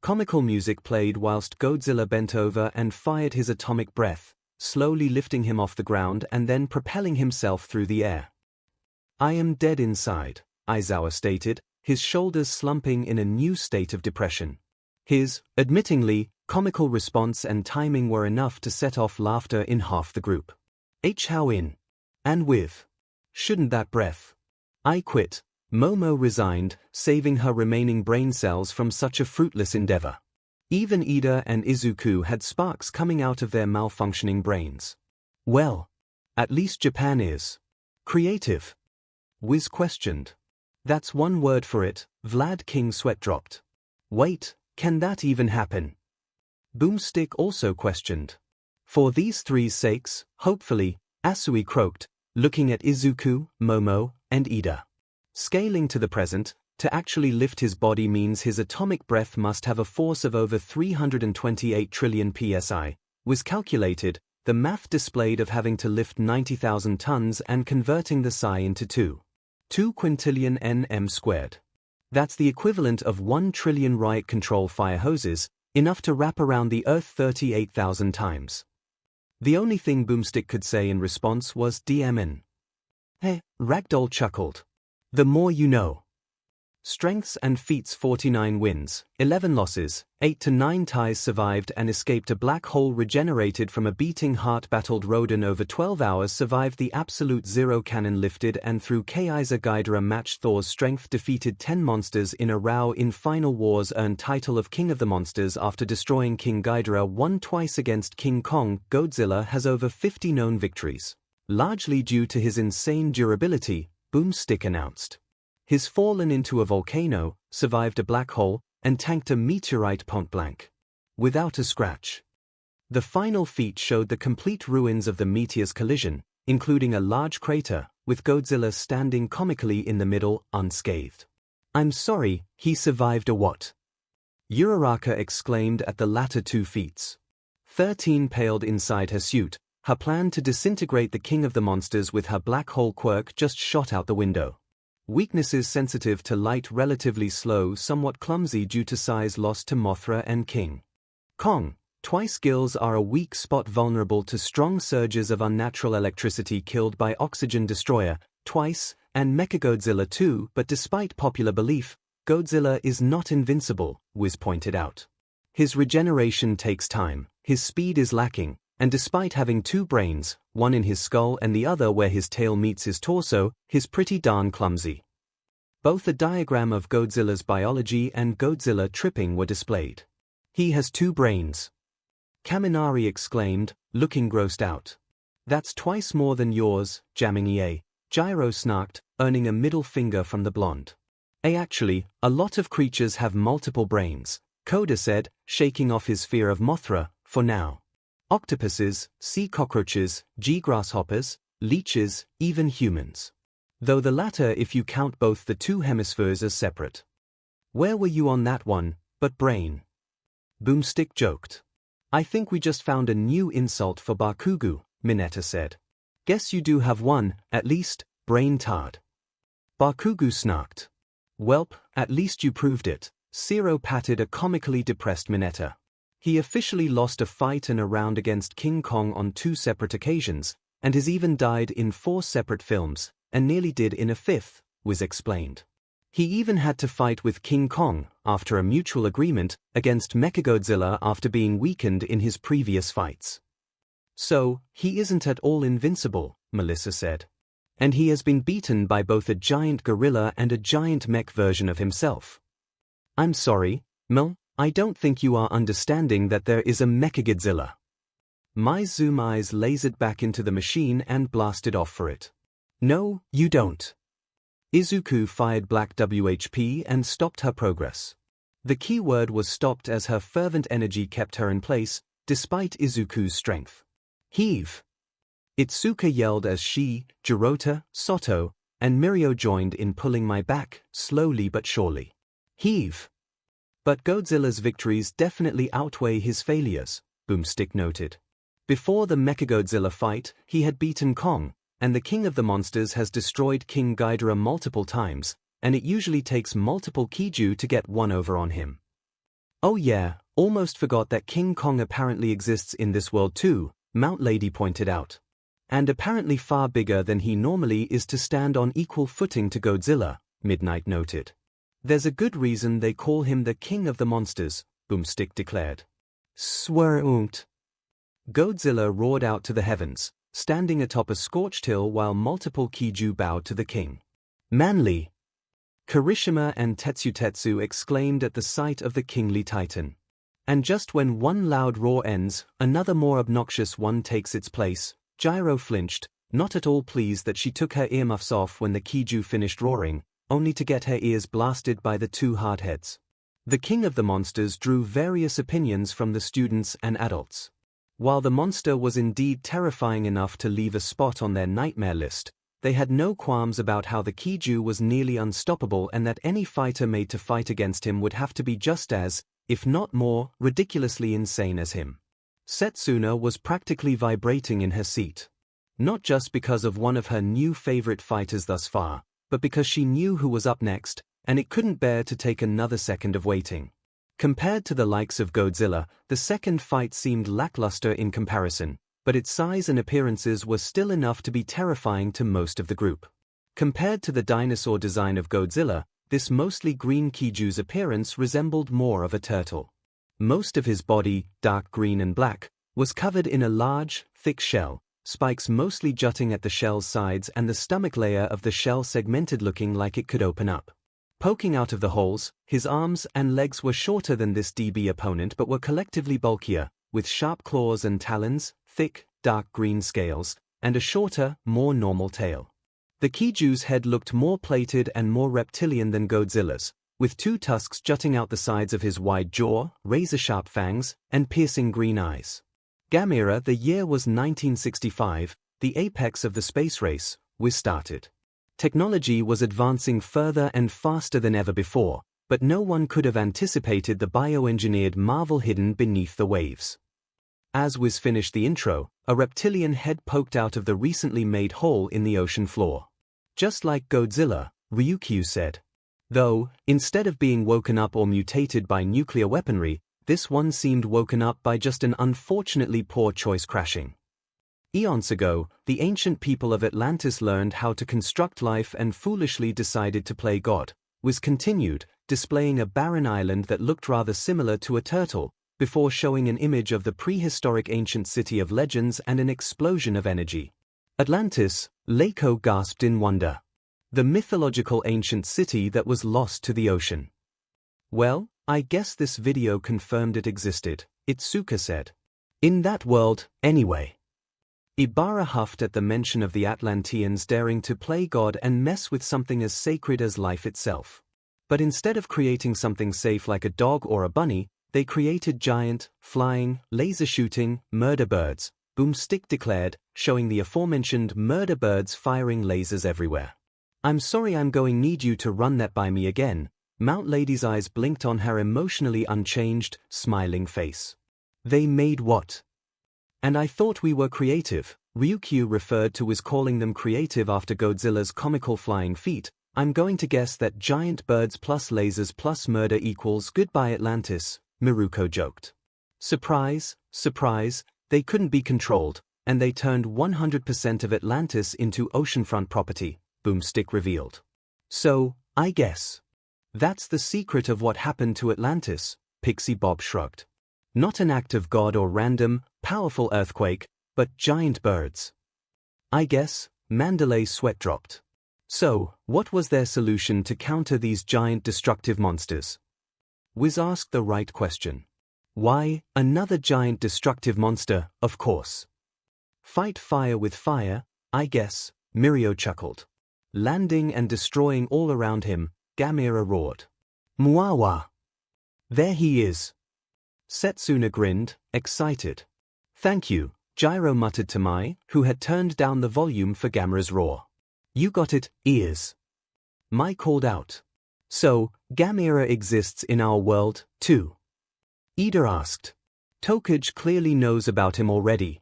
Comical music played whilst Godzilla bent over and fired his atomic breath, slowly lifting him off the ground and then propelling himself through the air. I am dead inside, Aizawa stated, his shoulders slumping in a new state of depression. His, admittingly, comical response and timing were enough to set off laughter in half the group. How in? And with? Shouldn't that breath? I quit. Momo resigned, saving her remaining brain cells from such a fruitless endeavor. Even Ida and Izuku had sparks coming out of their malfunctioning brains. Well, at least Japan is creative. Wiz questioned. That's one word for it, Vlad King sweat dropped. Wait, can that even happen? Boomstick also questioned. For these three's sakes, hopefully, Asui croaked, looking at Izuku, Momo, and Ida. Scaling to the present, to actually lift his body means his atomic breath must have a force of over 328 trillion psi, was calculated, the math displayed of having to lift 90,000 tons and converting the psi into 2 quintillion nm squared. That's the equivalent of 1 trillion riot control fire hoses, enough to wrap around the Earth 38,000 times. The only thing Boomstick could say in response was DMN. Hey, Ragdoll chuckled. The more you know. Strengths and feats: 49 wins, 11 losses, 8 to 9 ties survived and escaped a black hole, regenerated from a beating heart, battled Rodan over 12 hours, survived the absolute zero cannon, lifted and through 𝐒𝐲𝐫 𝐔𝐬𝐽 matched Thor's strength, defeated 10 monsters in a row in Final Wars, earned title of King of the Monsters after destroying King Ghidorah, won twice against King Kong. Godzilla has over 50 known victories. Largely due to his insane durability, Boomstick announced. He's fallen into a volcano, survived a black hole, and tanked a meteorite point blank. Without a scratch. The final feat showed the complete ruins of the meteor's collision, including a large crater, with Godzilla standing comically in the middle, unscathed. I'm sorry, he survived a what? Uraraka exclaimed at the latter two feats. 13 paled inside her suit, her plan to disintegrate the King of the Monsters with her black hole quirk just shot out the window. Weaknesses: sensitive to light, relatively slow, somewhat clumsy due to size lost to Mothra and King Kong. Twice skills are a weak spot, vulnerable to strong surges of unnatural electricity, killed by Oxygen Destroyer. Twice, and Mechagodzilla too, but despite popular belief, Godzilla is not invincible, Wiz pointed out. His regeneration takes time, his speed is lacking, and despite having two brains, one in his skull and the other where his tail meets his torso, he's pretty darn clumsy. Both a diagram of Godzilla's biology and Godzilla tripping were displayed. He has two brains. Kaminari exclaimed, looking grossed out. That's twice more than yours, 𝐔𝐬𝐽, Gyro snarked, earning a middle finger from the blonde. Actually, a lot of creatures have multiple brains, Koda said, shaking off his fear of Mothra, for now. Octopuses, sea cockroaches, grasshoppers, leeches, even humans. Though the latter if you count both the two hemispheres as separate. Where were you on that one, but brain? Boomstick joked. I think we just found a new insult for Bakugo, Mineta said. Guess you do have one, at least, brain-tard. Bakugo snarked. Welp, at least you proved it. Zero patted a comically depressed Mineta. He officially lost a fight and a round against King Kong on 2 separate occasions, and has even died in 4 separate films, and nearly did in a 5th, Wiz explained. He even had to fight with King Kong, after a mutual agreement, against Mechagodzilla after being weakened in his previous fights. So, he isn't at all invincible, Melissa said. And he has been beaten by both a giant gorilla and a giant mech version of himself. I'm sorry, Mel, I don't think you are understanding that there is a Mechagodzilla. My zoom eyes lasered back into the machine and blasted off for it. No, you don't. Izuku fired black WHP and stopped her progress. The keyword was stopped as her fervent energy kept her in place, despite Izuku's strength. Heave! Itsuka yelled as she, Jirota, Soto, and Mirio joined in pulling my back, slowly but surely. Heave! But Godzilla's victories definitely outweigh his failures, Boomstick noted. Before the Mechagodzilla fight, he had beaten Kong, and the King of the Monsters has destroyed King Ghidorah multiple times, and it usually takes multiple Kaiju to get one over on him. Oh yeah, almost forgot that King Kong apparently exists in this world too, Mount Lady pointed out. And apparently far bigger than he normally is to stand on equal footing to Godzilla, Midnight noted. There's a good reason they call him the King of the Monsters, Boomstick declared. Swear-unt. Godzilla roared out to the heavens, standing atop a scorched hill while multiple Kaiju bowed to the king. Manly! Kirishima and Tetsu exclaimed at the sight of the kingly titan. And just when one loud roar ends, another more obnoxious one takes its place. Gyro flinched, not at all pleased that she took her earmuffs off when the Kaiju finished roaring, only to get her ears blasted by the 2 hardheads. The King of the Monsters drew various opinions from the students and adults. While the monster was indeed terrifying enough to leave a spot on their nightmare list, they had no qualms about how the Kaiju was nearly unstoppable and that any fighter made to fight against him would have to be just as, if not more, ridiculously insane as him. Setsuna was practically vibrating in her seat. Not just because of one of her new favorite fighters thus far, but because she knew who was up next, and it couldn't bear to take another second of waiting. Compared to the likes of Godzilla, the second fight seemed lackluster in comparison, but its size and appearances were still enough to be terrifying to most of the group. Compared to the dinosaur design of Godzilla, this mostly green Kaiju's appearance resembled more of a turtle. Most of his body, dark green and black, was covered in a large, thick shell, spikes mostly jutting at the shell's sides and the stomach layer of the shell segmented looking like it could open up. Poking out of the holes, his arms and legs were shorter than this DB opponent but were collectively bulkier, with sharp claws and talons, thick, dark green scales, and a shorter, more normal tail. The Kaiju's head looked more plated and more reptilian than Godzilla's, with 2 tusks jutting out the sides of his wide jaw, razor-sharp fangs, and piercing green eyes. Gamera, the year was 1965, the apex of the space race, was started. Technology was advancing further and faster than ever before, but no one could have anticipated the bioengineered marvel hidden beneath the waves. As Wiz finished the intro, a reptilian head poked out of the recently made hole in the ocean floor. Just like Godzilla, Ryukyu said. Though, instead of being woken up or mutated by nuclear weaponry, this one seemed woken up by just an unfortunately poor choice crashing. Eons ago, the ancient people of Atlantis learned how to construct life and foolishly decided to play God, was continued, displaying a barren island that looked rather similar to a turtle, before showing an image of the prehistoric ancient city of legends and an explosion of energy. Atlantis, 𝐒𝐭𝐚𝐲 gasped in wonder. The mythological ancient city that was lost to the ocean. Well, I guess this video confirmed it existed, Itsuka said. In that world, anyway. Ibara huffed at the mention of the Atlanteans daring to play God and mess with something as sacred as life itself. But instead of creating something safe like a dog or a bunny, they created giant, flying, laser-shooting, murder birds, Boomstick declared, showing the aforementioned murder birds firing lasers everywhere. I'm sorry, I'm going need you to run that by me again. Mount Lady's eyes blinked on her emotionally unchanged, smiling face. They made what? And I thought we were creative. Ryukyu referred to as calling them creative after Godzilla's comical flying feat. I'm going to guess that giant birds plus lasers plus murder equals goodbye Atlantis, Miruko joked. Surprise, surprise, they couldn't be controlled, and they turned 100% of Atlantis into oceanfront property, Boomstick revealed. So, I guess that's the secret of what happened to Atlantis, Pixie Bob shrugged. Not an act of God or random, powerful earthquake, but giant birds. I guess, Mandalay sweat dropped. So, what was their solution to counter these giant destructive monsters? Wiz asked the right question. Why, another giant destructive monster, of course. Fight fire with fire, I guess, Mirio chuckled. Landing and destroying all around him, Gamera roared. Muawa! There he is. Setsuna grinned, excited. Thank you, Gyro muttered to Mai, who had turned down the volume for Gamera's roar. You got it, ears. Mai called out. So, Gamera exists in our world, too? Ida asked. 𝐭𝐽𝐲 clearly knows about him already.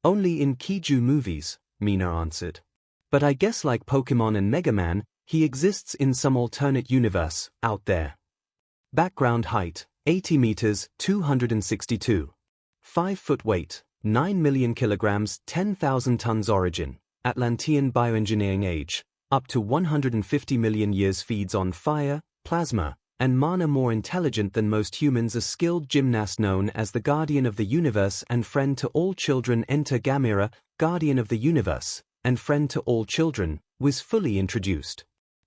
Only in Kaiju movies, Mina answered. But I guess like Pokemon and Mega Man, he exists in some alternate universe, out there. Background height, 80 meters, 262. 5 foot weight, 9 million kilograms, 10,000 tons origin, Atlantean bioengineering age, up to 150 million years feeds on fire, plasma, and mana more intelligent than most humans, a skilled gymnast known as the Guardian of the Universe and friend to all children. Enter Gamera, Guardian of the Universe, and friend to all children, was fully introduced.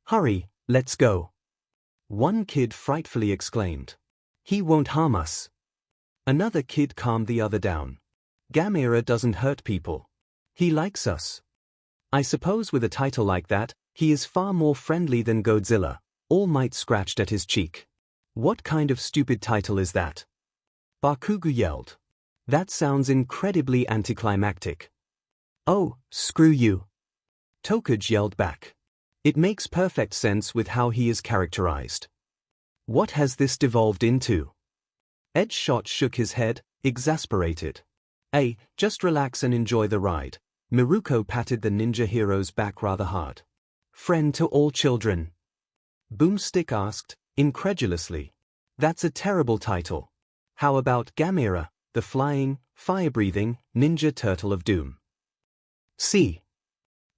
Hurry, let's go. One kid frightfully exclaimed. He won't harm us. Another kid calmed the other down. Gamera doesn't hurt people. He likes us. I suppose with a title like that, he is far more friendly than Godzilla. All Might scratched at his cheek. What kind of stupid title is that? Bakugo yelled. That sounds incredibly anticlimactic. Oh, screw you. 𝐭𝐽𝐲 yelled back. It makes perfect sense with how he is characterized. What has this devolved into? Edgeshot shook his head, exasperated. Hey, just relax and enjoy the ride. Miruko patted the ninja hero's back rather hard. Friend to all children. Boomstick asked, incredulously. That's a terrible title. How about Gamera, the flying, fire-breathing, ninja turtle of doom? See.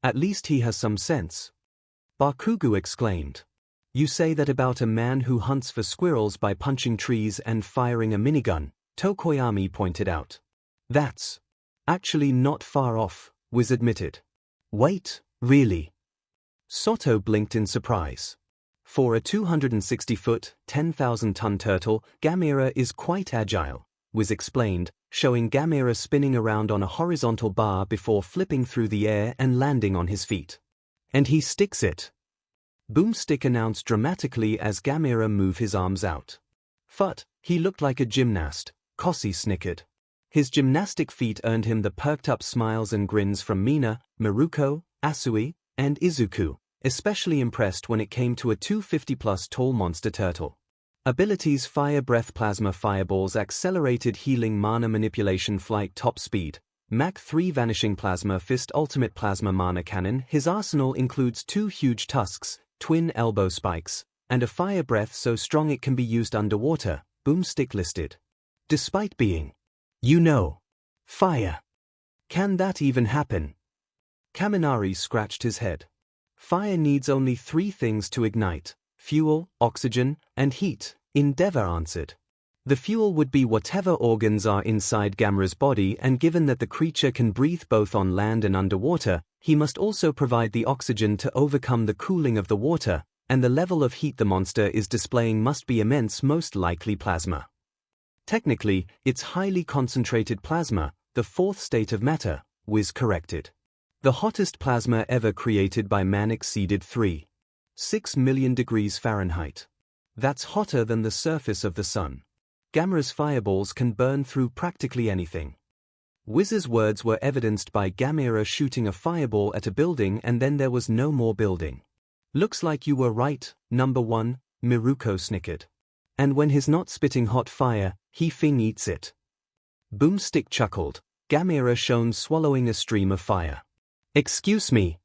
At least he has some sense. Bakugo exclaimed. You say that about a man who hunts for squirrels by punching trees and firing a minigun, Tokoyami pointed out. That's actually not far off, Wiz admitted. Wait, really? Soto blinked in surprise. For a 260-foot, 10,000-ton turtle, Gamera is quite agile, Wiz explained, showing Gamera spinning around on a horizontal bar before flipping through the air and landing on his feet. And he sticks it. Boomstick announced dramatically as Gamera moved his arms out. Phut, he looked like a gymnast, Kossi snickered. His gymnastic feat earned him the perked-up smiles and grins from Mina, Miruko, Asui, and Izuku, especially impressed when it came to a 250-plus tall monster turtle. Abilities: Fire Breath, Plasma Fireballs, Accelerated Healing, Mana Manipulation, Flight, Top Speed, Mach 3, Vanishing Plasma Fist, Ultimate Plasma Mana Cannon. His arsenal includes 2 huge tusks, twin elbow spikes, and a fire breath so strong it can be used underwater, Boomstick listed. Despite being, fire Can that even happen? Kaminari scratched his head. Fire needs only 3 things to ignite: fuel, oxygen, and heat, Endeavor answered. The fuel would be whatever organs are inside Gamera's body, and given that the creature can breathe both on land and underwater, he must also provide the oxygen to overcome the cooling of the water, and the level of heat the monster is displaying must be immense, most likely plasma. Technically, it's highly concentrated plasma, the 4th state of matter, Wiz corrected. The hottest plasma ever created by man exceeded 3.6 million degrees Fahrenheit. That's hotter than the surface of the sun. Gamera's fireballs can burn through practically anything. Wiz's words were evidenced by Gamera shooting a fireball at a building, and then there was no more building. Looks like you were right, number 1, Miruko snickered. And when he's not spitting hot fire, he fing eats it. Boomstick chuckled, Gamera shown swallowing a stream of fire. Excuse me.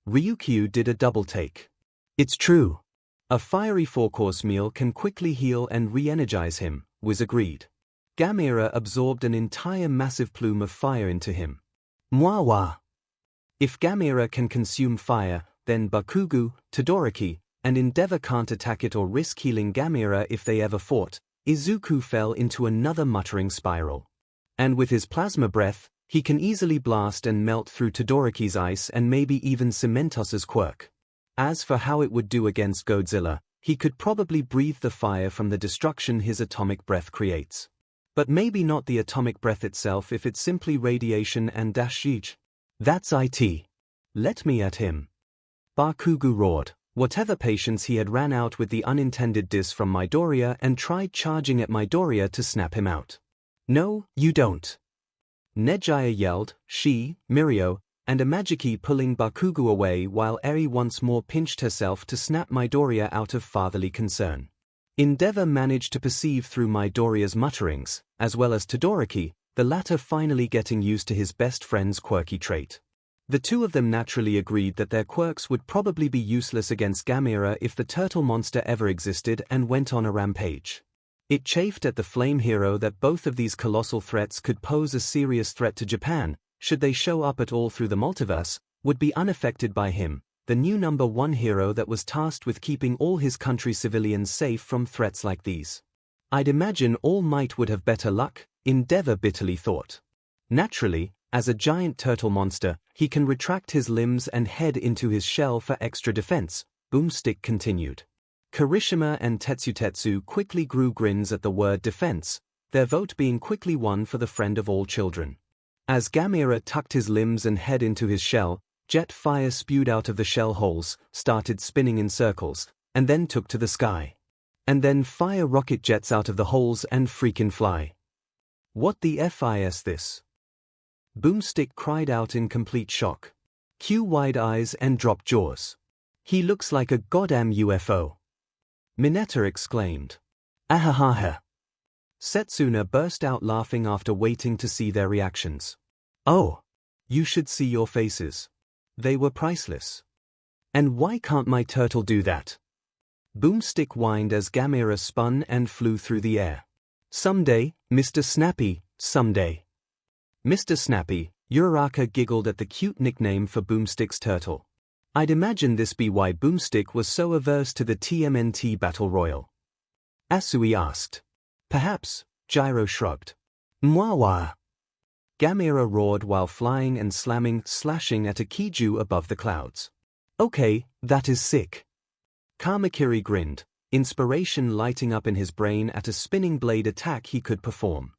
Ryukyu did a double take. It's true. A fiery 4-course meal can quickly heal and re-energize him, Wiz agreed. Gamera absorbed an entire massive plume of fire into him. Mwawa. If Gamera can consume fire, then Bakugo, Todoroki, and Endeavor can't attack it or risk healing Gamera if they ever fought. Izuku fell into another muttering spiral. And with his plasma breath, he can easily blast and melt through Todoroki's ice and maybe even Cementos's quirk. As for how it would do against Godzilla, he could probably breathe the fire from the destruction his atomic breath creates. But maybe not the atomic breath itself if it's simply radiation and _. That's it. Let me at him. Bakugo roared. Whatever patience he had ran out with the unintended diss from Midoriya and tried charging at Midoriya to snap him out. No, you don't. Nejaya yelled, she, Mirio, and Amajiki pulling Bakugo away while Eri once more pinched herself to snap Midoriya out of fatherly concern. Endeavor managed to perceive through Midoriya's mutterings, as well as Todoroki, the latter finally getting used to his best friend's quirky trait. The two of them naturally agreed that their quirks would probably be useless against Gamera if the turtle monster ever existed, and went on a rampage. It chafed at the flame hero that both of these colossal threats could pose a serious threat to Japan, should they show up at all through the multiverse, would be unaffected by him, the new number 1 hero that was tasked with keeping all his country's civilians safe from threats like these. I'd imagine All Might would have better luck, Endeavor bitterly thought. Naturally, as a giant turtle monster, he can retract his limbs and head into his shell for extra defense, Boomstick continued. Kirishima and Tetsutetsu quickly grew grins at the word defense, their vote being quickly won for the friend of all children. As Gamera tucked his limbs and head into his shell, jet fire spewed out of the shell holes, started spinning in circles, and then took to the sky. And then fire rocket jets out of the holes and freakin' fly. What the F is this? Boomstick cried out in complete shock. Q wide eyes and dropped jaws. He looks like a goddamn UFO. Mineta exclaimed. Ahahaha. Setsuna burst out laughing after waiting to see their reactions. Oh, you should see your faces. They were priceless. And why can't my turtle do that? Boomstick whined as Gamera spun and flew through the air. Someday, Mr. Snappy, someday. Mr. Snappy, Uraraka giggled at the cute nickname for Boomstick's turtle. I'd imagine this be why Boomstick was so averse to the TMNT Battle Royal. Asui asked. Perhaps, Gyro shrugged. Mwawa. Gamera roared while flying and slashing at a Kiju above the clouds. Okay, that is sick. Kamakiri grinned, inspiration lighting up in his brain at a spinning blade attack he could perform.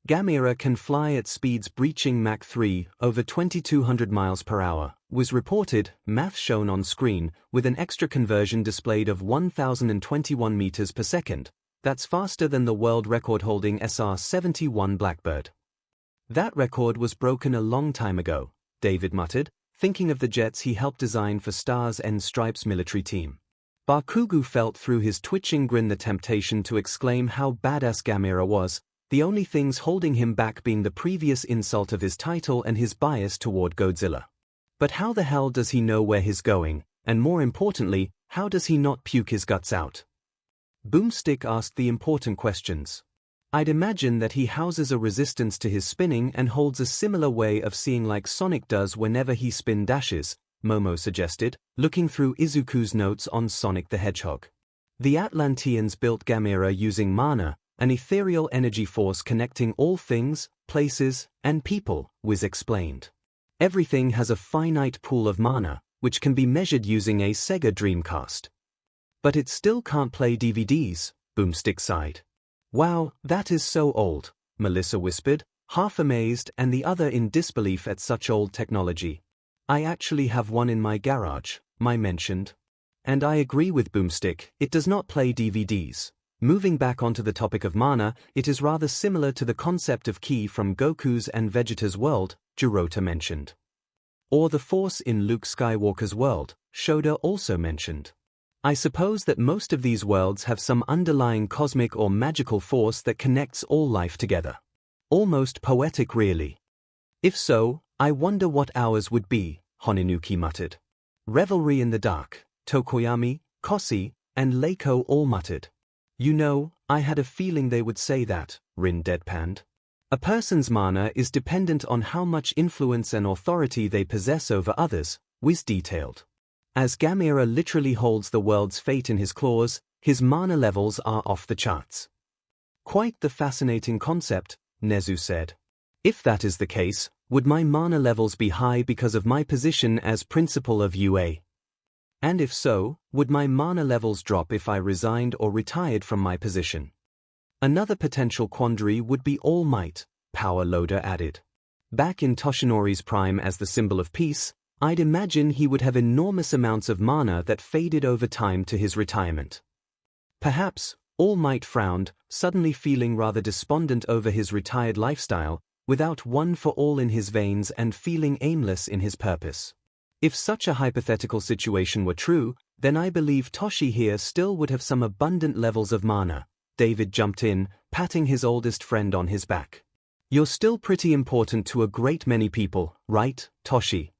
Gamera can fly at speeds breaching Mach 3, over 2200 miles per hour, was reported, math shown on screen, with an extra conversion displayed of 1021 meters per second. That's faster than the world record-holding SR-71 Blackbird. That record was broken a long time ago, David muttered, thinking of the jets he helped design for Stars and Stripes military team. Bakugo felt through his twitching grin the temptation to exclaim how badass Gamera was, the only things holding him back being the previous insult of his title and his bias toward Godzilla. But how the hell does he know where he's going, and more importantly, how does he not puke his guts out? Boomstick asked the important questions. I'd imagine that he houses a resistance to his spinning and holds a similar way of seeing like Sonic does whenever he spin dashes, Momo suggested, looking through Izuku's notes on Sonic the Hedgehog. The Atlanteans built Gamera using mana, an ethereal energy force connecting all things, places, and people, Wiz explained. Everything has a finite pool of mana, which can be measured using a Sega Dreamcast. But it still can't play DVDs, Boomstick sighed. Wow, that is so old, Melissa whispered, half amazed and the other in disbelief at such old technology. I actually have one in my garage, Mai mentioned. And I agree with Boomstick, it does not play DVDs. Moving back onto the topic of mana, it is rather similar to the concept of ki from Goku's and Vegeta's world, Jirota mentioned. Or the Force in Luke Skywalker's world, Shoda also mentioned. I suppose that most of these worlds have some underlying cosmic or magical force that connects all life together. Almost poetic really. If so, I wonder what ours would be, Honinuki muttered. Revelry in the dark, Tokoyami, Kosi, and Leiko all muttered. You know, I had a feeling they would say that, Rin deadpanned. A person's mana is dependent on how much influence and authority they possess over others, Wiz detailed. As Gamera literally holds the world's fate in his claws, his mana levels are off the charts. Quite the fascinating concept, Nezu said. If that is the case, would my mana levels be high because of my position as principal of UA? And if so, would my mana levels drop if I resigned or retired from my position? Another potential quandary would be All Might, Power Loader added. Back in Toshinori's prime as the symbol of peace, I'd imagine he would have enormous amounts of mana that faded over time to his retirement. Perhaps, All Might frowned, suddenly feeling rather despondent over his retired lifestyle, without one for all in his veins and feeling aimless in his purpose. If such a hypothetical situation were true, then I believe Toshi here still would have some abundant levels of mana. David jumped in, patting his oldest friend on his back. You're still pretty important to a great many people, right, Toshi?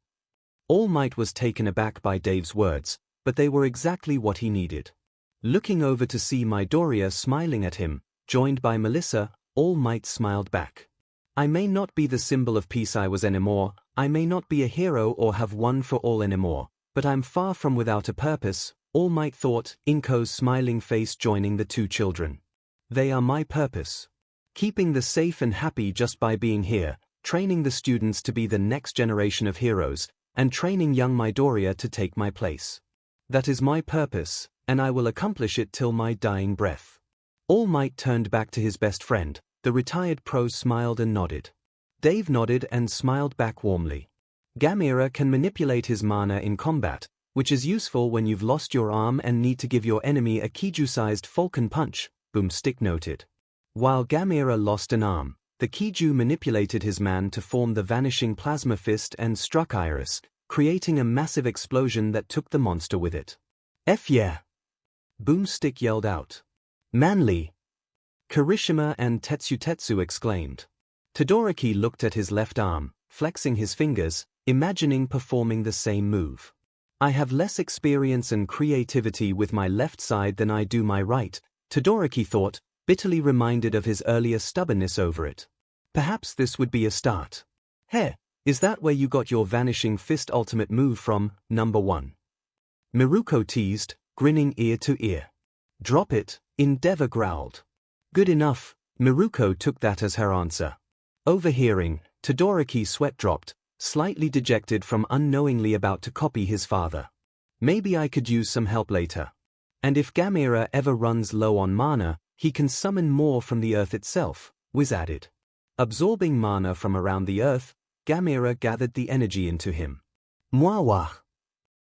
All Might was taken aback by Dave's words, but they were exactly what he needed. Looking over to see Midoriya smiling at him, joined by Melissa, All Might smiled back. I may not be the symbol of peace I was anymore, I may not be a hero or have one for all anymore, but I'm far from without a purpose, All Might thought, Inko's smiling face joining the two children. They are my purpose. Keeping the safe and happy just by being here, training the students to be the next generation of heroes, and training young Midoriya to take my place. That is my purpose, and I will accomplish it till my dying breath. All Might turned back to his best friend, the retired pro smiled and nodded. Dave nodded and smiled back warmly. Gamera can manipulate his mana in combat, which is useful when you've lost your arm and need to give your enemy a Kiju-sized falcon punch, Boomstick noted. While Gamera lost an arm, the Kiju manipulated his man to form the vanishing plasma fist and struck Iris, creating a massive explosion that took the monster with it. F yeah! Boomstick yelled out. Manly! Kirishima and Tetsu exclaimed. Todoroki looked at his left arm, flexing his fingers, imagining performing the same move. I have less experience and creativity with my left side than I do my right, Todoroki thought, bitterly reminded of his earlier stubbornness over it. Perhaps this would be a start. Hey, is that where you got your vanishing fist ultimate move from, number 1? Miruko teased, grinning ear to ear. Drop it, Endeavor growled. Good enough, Miruko took that as her answer. Overhearing, Todoroki's sweat dropped, slightly dejected from unknowingly about to copy his father. Maybe I could use some help later. And if Gamera ever runs low on mana, he can summon more from the earth itself, Wiz added. Absorbing mana from around the earth, Gamera gathered the energy into him. Mwah!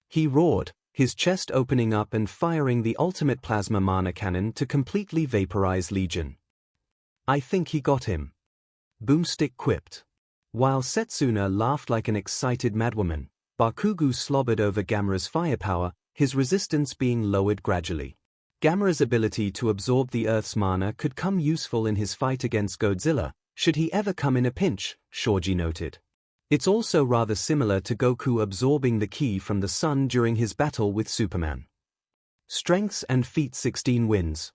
He roared, his chest opening up and firing the ultimate plasma mana cannon to completely vaporize Legion. I think he got him. Boomstick quipped. While Setsuna laughed like an excited madwoman, Bakugo slobbered over Gamera's firepower, his resistance being lowered gradually. Gamera's ability to absorb the Earth's mana could come useful in his fight against Godzilla, should he ever come in a pinch, Shoji noted. It's also rather similar to Goku absorbing the ki from the sun during his battle with Superman. Strengths and feats 16 wins.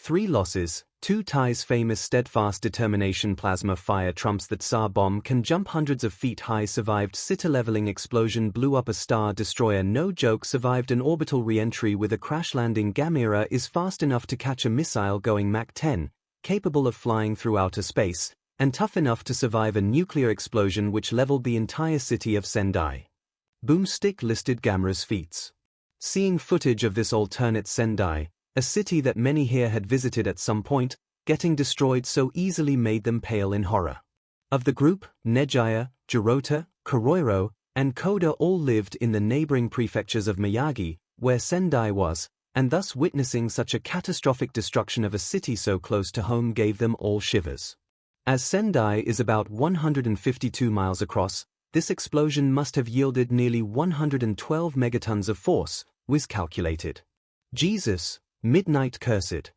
3 losses, 2 ties. Famous steadfast determination. Plasma fire trumps that Tsar bomb. Can jump hundreds of feet high. Survived city leveling explosion. Blew up a star destroyer. No joke. Survived an orbital re-entry with a crash landing. Gamera is fast enough to catch a missile going Mach 10, capable of flying through outer space, and tough enough to survive a nuclear explosion which leveled the entire city of Sendai. Boomstick listed Gamera's feats. Seeing footage of this alternate Sendai, a city that many here had visited at some point, getting destroyed so easily made them pale in horror. Of the group, Nejaya, Jirota, Koroiro, and Koda all lived in the neighboring prefectures of Miyagi, where Sendai was, and thus witnessing such a catastrophic destruction of a city so close to home gave them all shivers. As Sendai is about 152 miles across, this explosion must have yielded nearly 112 megatons of force, Wiz calculated. Jesus, Midnight cursed.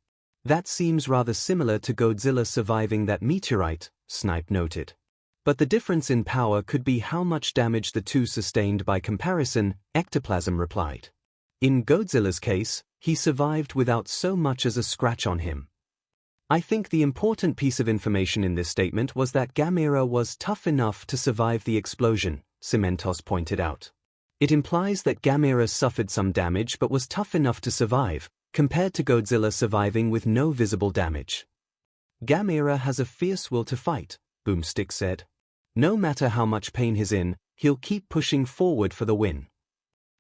That seems rather similar to Godzilla surviving that meteorite, Snipe noted. But the difference in power could be how much damage the two sustained by comparison, Ectoplasm replied. In Godzilla's case, he survived without so much as a scratch on him. I think the important piece of information in this statement was that Gamera was tough enough to survive the explosion, Cementos pointed out. It implies that Gamera suffered some damage but was tough enough to survive, compared to Godzilla surviving with no visible damage. Gamera has a fierce will to fight, Boomstick said. No matter how much pain he's in, he'll keep pushing forward for the win.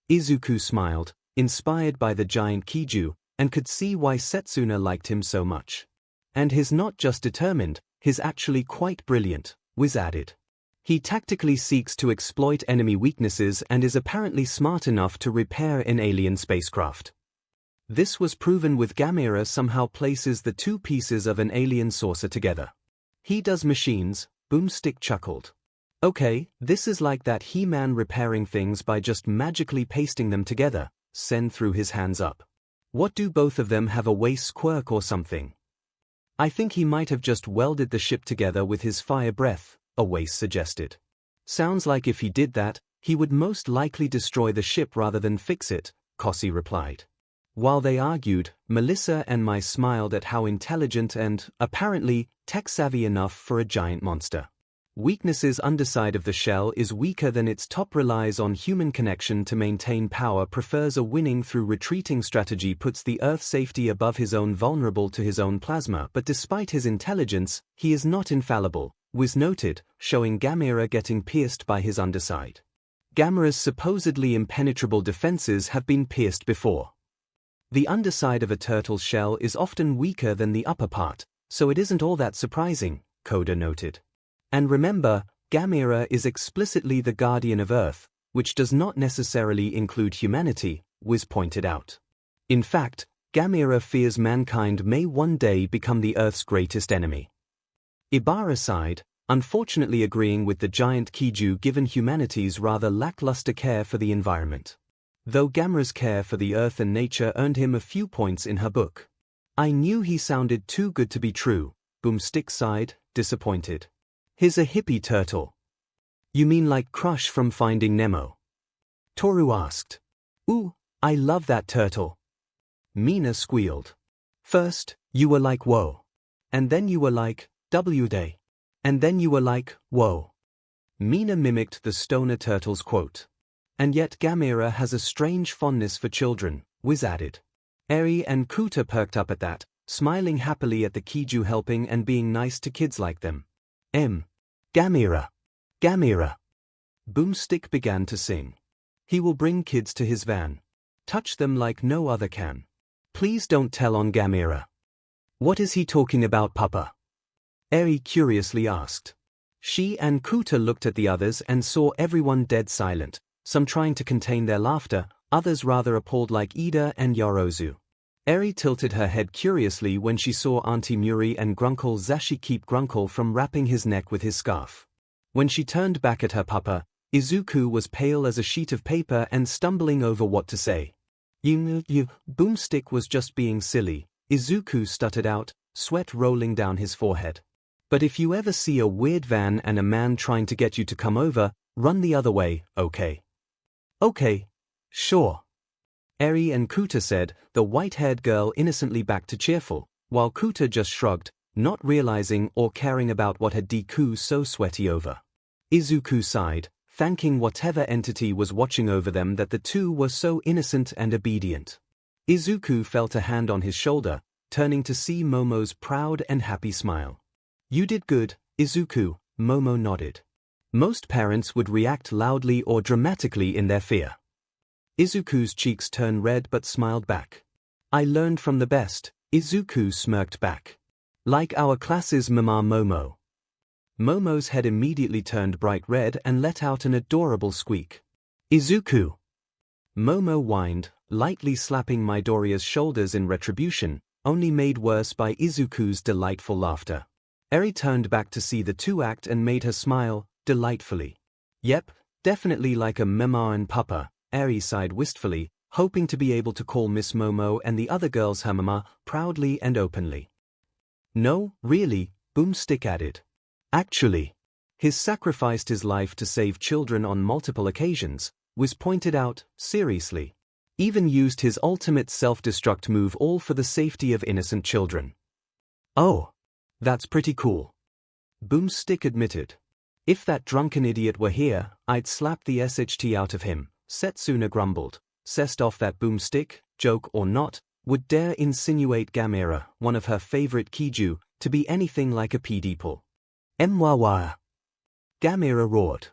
Izuku smiled, inspired by the giant Kiju, and could see why Setsuna liked him so much. And he's not just determined, he's actually quite brilliant, Wiz added. He tactically seeks to exploit enemy weaknesses and is apparently smart enough to repair an alien spacecraft. This was proven with Gamera somehow places the two pieces of an alien saucer together. He does machines, Boomstick chuckled. Okay, this is like that He-Man repairing things by just magically pasting them together, Sen threw his hands up. What do both of them have, a waste quirk or something? I think he might have just welded the ship together with his fire breath, Waste suggested. Sounds like if he did that, he would most likely destroy the ship rather than fix it, Kossi replied. While they argued, Melissa and Mai smiled at how intelligent and, apparently, tech-savvy enough for a giant monster. Weaknesses. Underside of the shell is weaker than its top, relies on human connection to maintain power, prefers a winning through retreating strategy, puts the Earth safety above his own, vulnerable to his own plasma, but despite his intelligence, he is not infallible, Wiz noted, showing Gamera getting pierced by his underside. Gamera's supposedly impenetrable defenses have been pierced before. The underside of a turtle's shell is often weaker than the upper part, so it isn't all that surprising, Koda noted. And remember, Gamera is explicitly the guardian of Earth, which does not necessarily include humanity, Wiz pointed out. In fact, Gamera fears mankind may one day become the Earth's greatest enemy. Ibara sighed, unfortunately agreeing with the giant Kiju given humanity's rather lackluster care for the environment. Though Gamera's care for the Earth and nature earned him a few points in her book. I knew he sounded too good to be true, Boomstick sighed, disappointed. He's a hippie turtle. You mean like Crush from Finding Nemo? Toru asked. Ooh, I love that turtle. Mina squealed. First, you were like whoa. And then you were like, W-Day. And then you were like, whoa. Mina mimicked the Stoner Turtles quote. And yet Gamera has a strange fondness for children, Wiz added. Eri and Kuta perked up at that, smiling happily at the Kiju helping and being nice to kids like them. Gamera. Gamera. Boomstick began to sing. He will bring kids to his van. Touch them like no other can. Please don't tell on Gamera. What is he talking about, Papa? Eri curiously asked. She and Kuta looked at the others and saw everyone dead silent, some trying to contain their laughter, others rather appalled like Ida and Yorozu. Eri tilted her head curiously when she saw Auntie Muri and Grunkle Zashi keep Grunkle from wrapping his neck with his scarf. When she turned back at her papa, Izuku was pale as a sheet of paper and stumbling over what to say. You, Boomstick was just being silly, Izuku stuttered out, sweat rolling down his forehead. But if you ever see a weird van and a man trying to get you to come over, run the other way, okay? Okay. Sure. Eri and Kuta said, the white-haired girl innocently back to cheerful, while 𝐾𝐽𝐻 just shrugged, not realizing or caring about what had Deku so sweaty over. Izuku sighed, thanking whatever entity was watching over them that the two were so innocent and obedient. Izuku felt a hand on his shoulder, turning to see Momo's proud and happy smile. "You did good, Izuku," Momo nodded. Most parents would react loudly or dramatically in their fear. Izuku's cheeks turned red but smiled back. "I learned from the best," Izuku smirked back. "Like our class's Mama Momo." Momo's head immediately turned bright red and let out an adorable squeak. "Izuku!" Momo whined, lightly slapping Midoriya's shoulders in retribution, only made worse by Izuku's delightful laughter. Eri turned back to see the two act and made her smile, delightfully. "Yep, definitely like a mama and papa," Eri sighed wistfully, hoping to be able to call Miss Momo and the other girls her mama, proudly and openly. "No, really," Boomstick added. "Actually, he's sacrificed his life to save children on multiple occasions," Wiz pointed out, seriously. "Even used his ultimate self-destruct move all for the safety of innocent children." "Oh, that's pretty cool," Boomstick admitted. "If that drunken idiot were here, I'd slap the SHT out of him," Setsuna grumbled. Sest off that Boomstick, joke or not, would dare insinuate 𝐵𝐻𝐸ra, one of her favorite Kiju, to be anything like a P-Deeple. "Mwah. 𝐵𝐻𝐸ra roared.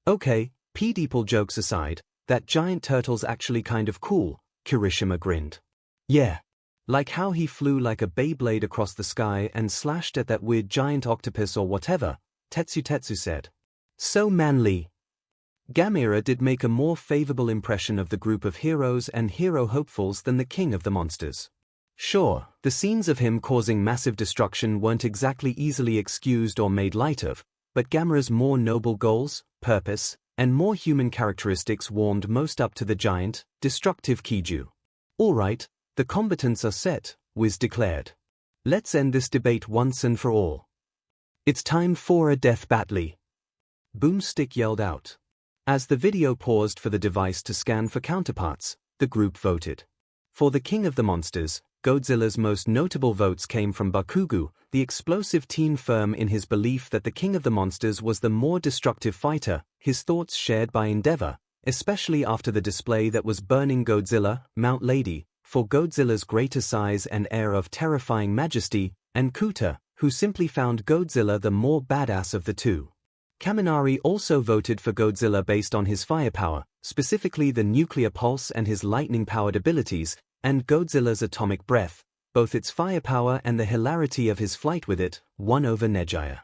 "Okay, P-Deeple jokes aside, that giant turtle's actually kind of cool," Kirishima grinned. "Yeah. Like how he flew like a Beyblade across the sky and slashed at that weird giant octopus or whatever," Tetsu said. "So manly." 𝐵𝐻𝐸ra did make a more favorable impression of the group of heroes and hero hopefuls than the king of the monsters. Sure, the scenes of him causing massive destruction weren't exactly easily excused or made light of, but 𝐵𝐻𝐸ra's more noble goals, purpose, and more human characteristics warmed most up to the giant, destructive Kiju. "Alright, the combatants are set," Wiz declared. "Let's end this debate once and for all. It's time for a death battle," Boomstick yelled out. As the video paused for the device to scan for counterparts, the group voted. For the king of the monsters, Godzilla's most notable votes came from Bakugo, the explosive teen firm in his belief that the king of the monsters was the more destructive fighter, his thoughts shared by Endeavor, especially after the display that was burning Godzilla, Mount Lady, for Godzilla's greater size and air of terrifying majesty, and Kuta, who simply found Godzilla the more badass of the two. Kaminari also voted for Godzilla based on his firepower, specifically the nuclear pulse and his lightning-powered abilities, and Godzilla's atomic breath, both its firepower and the hilarity of his flight with it, won over Nejiya.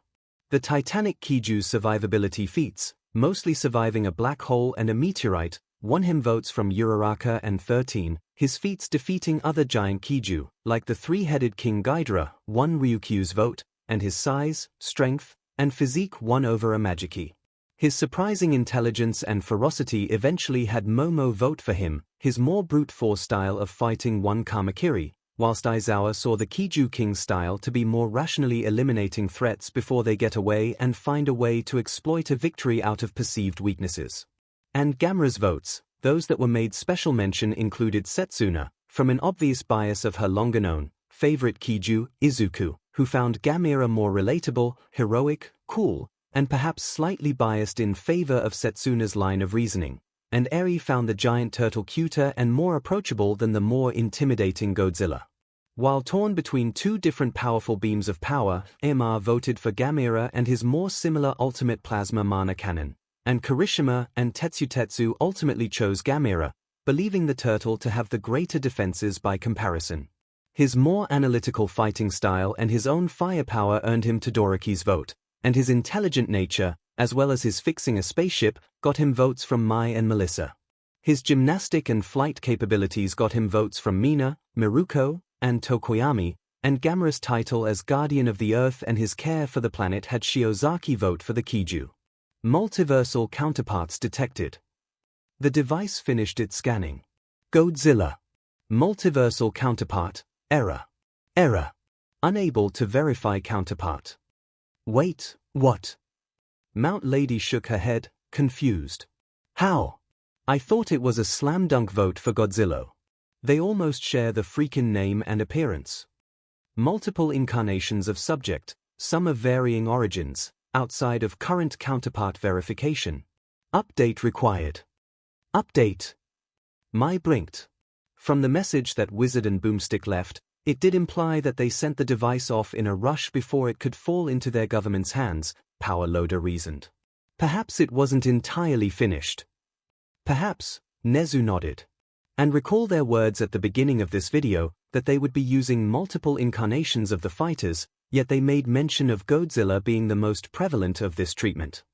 The Titanic Kiju's survivability feats, mostly surviving a black hole and a meteorite, won him votes from Uraraka and 13, his feats defeating other giant Kiju, like the three-headed King Ghidorah, won Ryukyu's vote, and his size, strength, and physique won over a Magiki. His surprising intelligence and ferocity eventually had Momo vote for him, his more brute force style of fighting won Kamakiri, whilst Aizawa saw the Kiju King style to be more rationally eliminating threats before they get away and find a way to exploit a victory out of perceived weaknesses. And 𝐵𝐻𝐸ra's votes, those that were made special mention included Setsuna, from an obvious bias of her longer-known favorite Kiju, Izuku, who found 𝐵𝐻𝐸ra more relatable, heroic, cool, and perhaps slightly biased in favor of Setsuna's line of reasoning, and Eri found the giant turtle cuter and more approachable than the more intimidating Godzilla. While torn between two different powerful beams of power, 𝐴mar voted for 𝐵𝐻𝐸ra and his more similar ultimate plasma mana cannon, and Kirishima and Tetsu ultimately chose 𝐵𝐻𝐸ra, believing the turtle to have the greater defenses by comparison. His more analytical fighting style and his own firepower earned him Todoroki's vote, and his intelligent nature, as well as his fixing a spaceship, got him votes from Mai and Melissa. His gymnastic and flight capabilities got him votes from Mina, Miruko, and Tokoyami, and 𝐵𝐻𝐸ra's title as Guardian of the Earth and his care for the planet had Shiozaki vote for the Kiju. Multiversal counterparts detected. The device finished its scanning. Godzilla. Multiversal counterpart, error. Error. Unable to verify counterpart. Wait, what? Mount Lady shook her head, confused. How? I thought it was a slam dunk vote for Godzilla. They almost share the freaking name and appearance. Multiple incarnations of subject, some of varying origins, outside of current counterpart verification. Update required. Update. My blinked. From the message that Wizard and Boomstick left, it did imply that they sent the device off in a rush before it could fall into their government's hands, Power Loader reasoned. Perhaps it wasn't entirely finished. Perhaps, Nezu nodded. And recall their words at the beginning of this video, that they would be using multiple incarnations of the fighters, yet they made mention of Godzilla being the most prevalent of this treatment.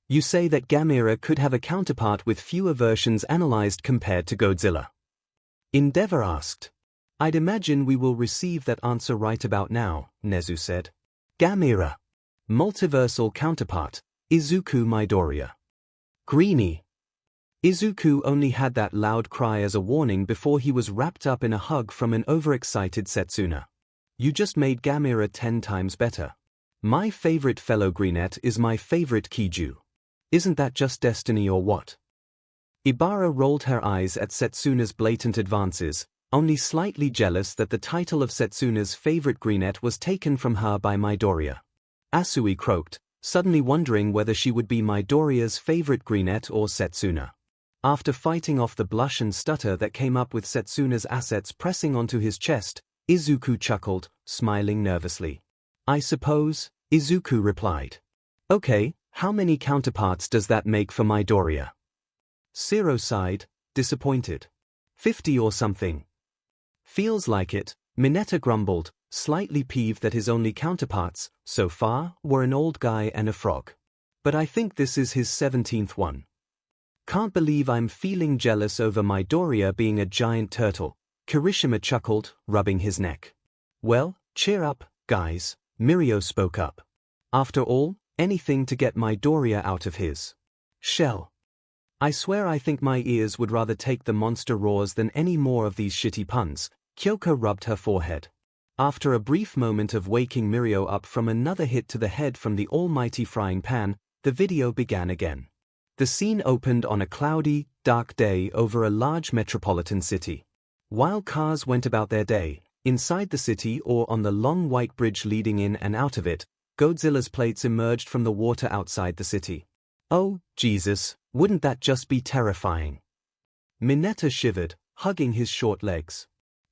You say that Gamera could have a counterpart with fewer versions analyzed compared to Godzilla? Endeavor asked. I'd imagine we will receive that answer right about now, Nezu said. Gamera. Multiversal counterpart, Izuku Midoriya. Greenie. Izuku only had that loud cry as a warning before he was wrapped up in a hug from an overexcited Setsuna. You just made Gamera 10 times better. My favorite fellow Greenette is my favorite Kiju. Isn't that just destiny or what? Ibara rolled her eyes at Setsuna's blatant advances, only slightly jealous that the title of Setsuna's favorite Greenette was taken from her by Midoriya. Asui croaked, suddenly wondering whether she would be Midoriya's favorite Greenette or Setsuna. After fighting off the blush and stutter that came up with Setsuna's assets pressing onto his chest, Izuku chuckled, smiling nervously. I suppose, Izuku replied. Okay, how many counterparts does that make for Midoriya? Zero sighed, disappointed. 50 or something. Feels like it, Mineta grumbled, slightly peeved that his only counterparts, so far, were an old guy and a frog. But I think this is his 17th one. Can't believe I'm feeling jealous over Midoriya being a giant turtle, Kirishima chuckled, rubbing his neck. Well, cheer up, guys, Mirio spoke up. After all, anything to get Midoriya out of his shell. I swear I think my ears would rather take the monster roars than any more of these shitty puns. Kyoko rubbed her forehead. After a brief moment of waking Mirio up from another hit to the head from the almighty frying pan, the video began again. The scene opened on a cloudy, dark day over a large metropolitan city. While cars went about their day, inside the city or on the long white bridge leading in and out of it, Godzilla's plates emerged from the water outside the city. Oh, Jesus, wouldn't that just be terrifying? Mineta shivered, hugging his short legs.